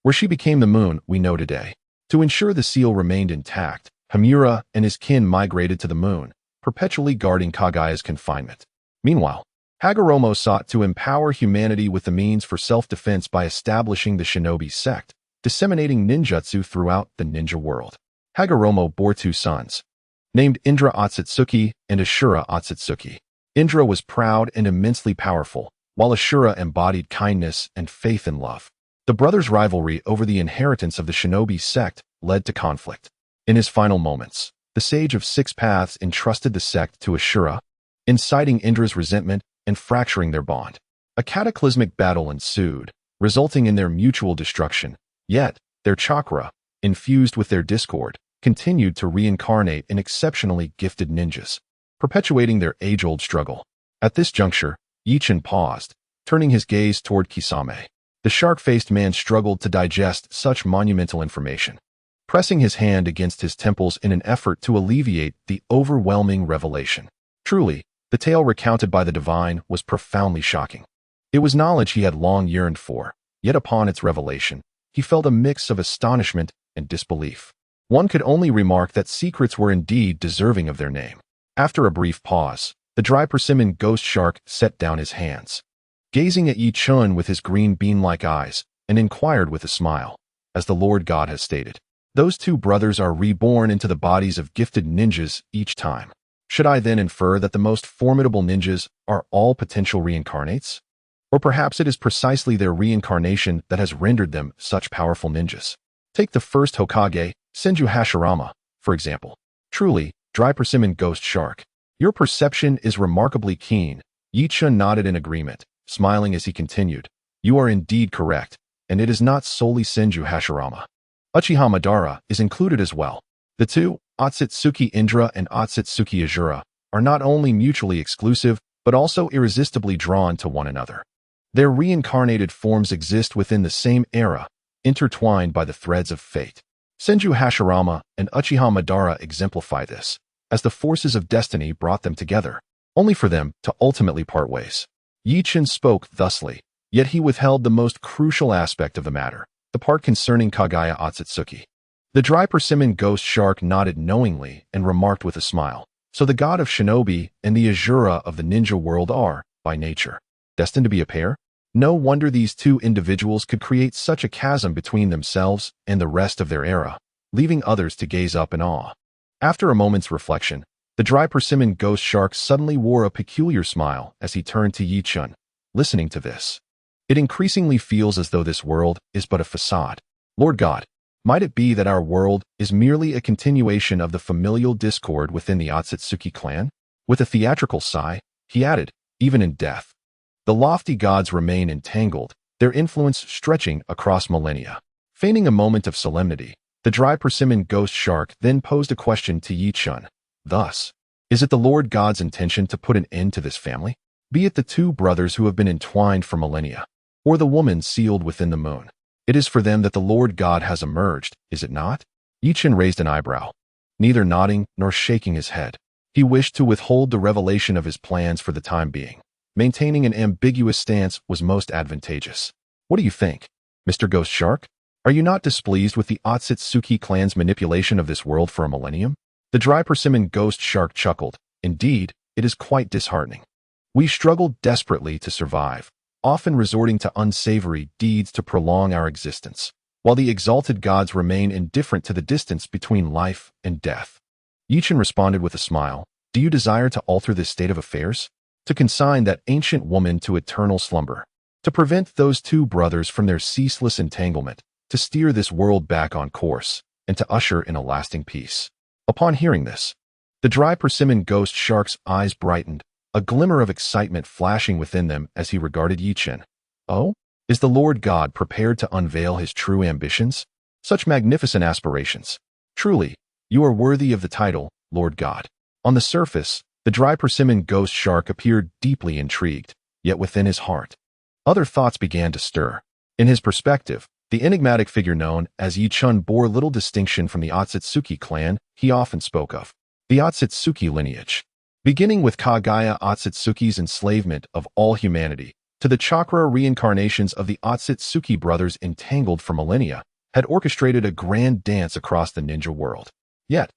where she became the moon we know today. To ensure the seal remained intact, Hamura and his kin migrated to the moon, perpetually guarding Kagaya's confinement. Meanwhile, Hagoromo sought to empower humanity with the means for self-defense by establishing the shinobi sect, disseminating ninjutsu throughout the ninja world. Hagoromo bore two sons, named Indra Otsutsuki and Ashura Otsutsuki. Indra was proud and immensely powerful, while Ashura embodied kindness and faith in love. The brothers' rivalry over the inheritance of the shinobi sect led to conflict. In his final moments, the Sage of Six Paths entrusted the sect to Ashura, inciting Indra's resentment and fracturing their bond. A cataclysmic battle ensued, resulting in their mutual destruction, yet their chakra, infused with their discord, continued to reincarnate in exceptionally gifted ninjas, perpetuating their age-old struggle. At this juncture, Yichen paused, turning his gaze toward Kisame. The shark-faced man struggled to digest such monumental information, pressing his hand against his temples in an effort to alleviate the overwhelming revelation. Truly, the tale recounted by the divine was profoundly shocking. It was knowledge he had long yearned for, yet upon its revelation, he felt a mix of astonishment and disbelief. One could only remark that secrets were indeed deserving of their name. After a brief pause, the dry persimmon ghost shark set down his hands, gazing at Yi Chun with his green bean-like eyes, and inquired with a smile, as the Lord God has stated. Those two brothers are reborn into the bodies of gifted ninjas each time. Should I then infer that the most formidable ninjas are all potential reincarnates? Or perhaps it is precisely their reincarnation that has rendered them such powerful ninjas. Take the first Hokage, Senju Hashirama, for example. Truly, dry persimmon ghost shark. Your perception is remarkably keen. Yi Chun nodded in agreement, smiling as he continued. You are indeed correct, and it is not solely Senju Hashirama. Uchiha Madara is included as well. The two, Otsutsuki Indra and Otsutsuki Ashura, are not only mutually exclusive, but also irresistibly drawn to one another. Their reincarnated forms exist within the same era, intertwined by the threads of fate. Senju Hashirama and Uchiha Madara exemplify this, as the forces of destiny brought them together, only for them to ultimately part ways. Yi Chun spoke thusly, yet he withheld the most crucial aspect of the matter, the part concerning Kagaya Otsutsuki. The dry persimmon ghost shark nodded knowingly and remarked with a smile. So the god of shinobi and the Ashura of the ninja world are, by nature, destined to be a pair? No wonder these two individuals could create such a chasm between themselves and the rest of their era, leaving others to gaze up in awe. After a moment's reflection, the dry persimmon ghost shark suddenly wore a peculiar smile as he turned to Yi Chun. Listening to this, it increasingly feels as though this world is but a facade. Lord God, might it be that our world is merely a continuation of the familial discord within the Otsutsuki clan? With a theatrical sigh, he added, even in death, the lofty gods remain entangled, their influence stretching across millennia. Feigning a moment of solemnity, the dry persimmon ghost shark then posed a question to Yi Chun. Thus, is it the Lord God's intention to put an end to this family? Be it the two brothers who have been entwined for millennia, or the woman sealed within the moon. It is for them that the Lord God has emerged, is it not? Yi Chun raised an eyebrow, neither nodding nor shaking his head. He wished to withhold the revelation of his plans for the time being. Maintaining an ambiguous stance was most advantageous. What do you think, Mr. Ghost Shark? Are you not displeased with the Otsutsuki clan's manipulation of this world for a millennium? The dry persimmon ghost shark chuckled. Indeed, it is quite disheartening. We struggled desperately to survive, often resorting to unsavory deeds to prolong our existence, while the exalted gods remain indifferent to the distance between life and death. Yi Chun responded with a smile. Do you desire to alter this state of affairs? To consign that ancient woman to eternal slumber? To prevent those two brothers from their ceaseless entanglement? To steer this world back on course, and to usher in a lasting peace? Upon hearing this, the dry persimmon ghost shark's eyes brightened, a glimmer of excitement flashing within them as he regarded Yi Chun. Oh? Is the Lord God prepared to unveil his true ambitions? Such magnificent aspirations. Truly, you are worthy of the title, Lord God. On the surface, the dry persimmon ghost shark appeared deeply intrigued, yet within his heart, other thoughts began to stir. In his perspective, The enigmatic figure known as Yi-chun bore little distinction from the Otsutsuki clan he often spoke of. The Otsutsuki lineage. Beginning with Kagaya Otsutsuki's enslavement of all humanity, to the chakra reincarnations of the Otsutsuki brothers entangled for millennia, had orchestrated a grand dance across the ninja world. Yet,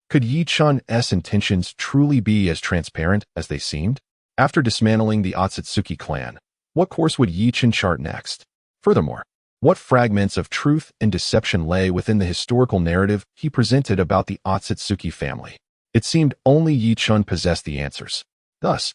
could Yi-chun's intentions truly be as transparent as they seemed? After dismantling the Otsutsuki clan, what course would Yi-chun chart next? Furthermore, what fragments of truth and deception lay within the historical narrative he presented about the Otsutsuki family? It seemed only Yi-chun possessed the answers. Thus,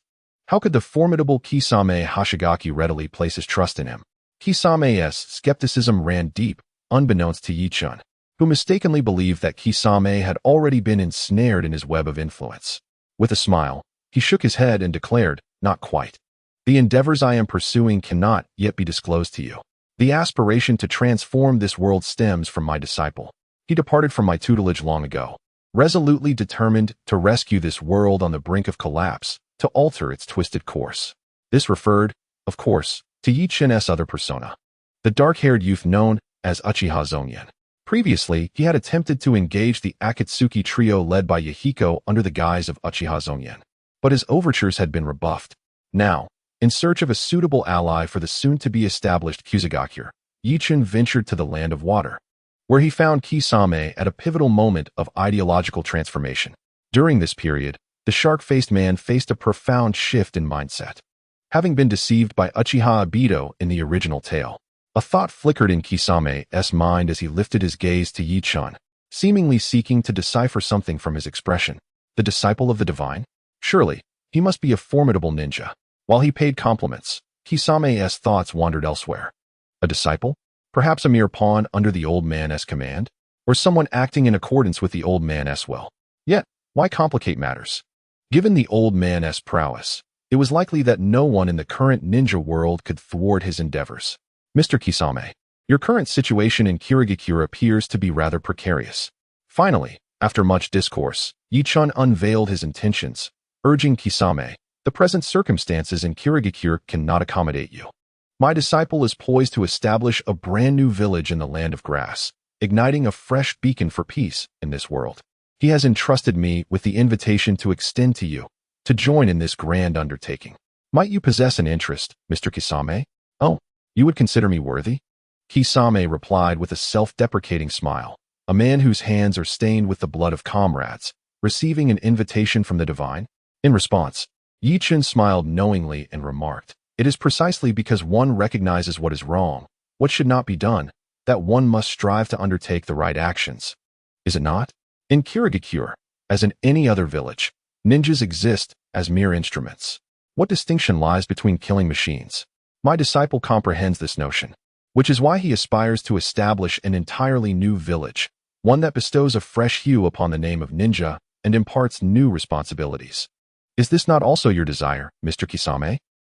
how could the formidable Kisame Hoshigaki readily place his trust in him? Kisame's skepticism ran deep, unbeknownst to Yi-chun, who mistakenly believed that Kisame had already been ensnared in his web of influence. With a smile, he shook his head and declared, "Not quite. The endeavors I am pursuing cannot yet be disclosed to you. The aspiration to transform this world stems from my disciple. He departed from my tutelage long ago, resolutely determined to rescue this world on the brink of collapse, to alter its twisted course." This referred, of course, to Yi-chun's other persona, the dark-haired youth known as Uchiha Zonyan. Previously, he had attempted to engage the Akatsuki trio led by Yahiko under the guise of Uchiha Zonyan, but his overtures had been rebuffed. Now, in search of a suitable ally for the soon-to-be-established Kusagakure, Yi-chun ventured to the Land of Water, where he found Kisame at a pivotal moment of ideological transformation. During this period, the shark-faced man faced a profound shift in mindset. Having been deceived by Uchiha Obito in the original tale, a thought flickered in Kisame's mind as he lifted his gaze to Yi-chun, seemingly seeking to decipher something from his expression. The disciple of the divine? Surely, he must be a formidable ninja. While he paid compliments, Kisame's thoughts wandered elsewhere. A disciple? Perhaps a mere pawn under the old man's command? Or someone acting in accordance with the old man's will? Yet, why complicate matters? Given the old man's prowess, it was likely that no one in the current ninja world could thwart his endeavors. Mr. Kisame, your current situation in Kirigakure appears to be rather precarious. Finally, after much discourse, Yi-chun unveiled his intentions, urging Kisame, the present circumstances in Kirigakure cannot accommodate you. My disciple is poised to establish a brand new village in the Land of Grass, igniting a fresh beacon for peace in this world. He has entrusted me with the invitation to extend to you, to join in this grand undertaking. Might you possess an interest, Mr. Kisame? Oh, you would consider me worthy? Kisame replied with a self-deprecating smile, a man whose hands are stained with the blood of comrades, receiving an invitation from the divine. In response, Yi-chun smiled knowingly and remarked, "It is precisely because one recognizes what is wrong, what should not be done, that one must strive to undertake the right actions. Is it not? In Kirigakure, as in any other village, ninjas exist as mere instruments. What distinction lies between killing machines? My disciple comprehends this notion, which is why he aspires to establish an entirely new village, one that bestows a fresh hue upon the name of ninja and imparts new responsibilities. Is this not also your desire, Mr. Kisame?"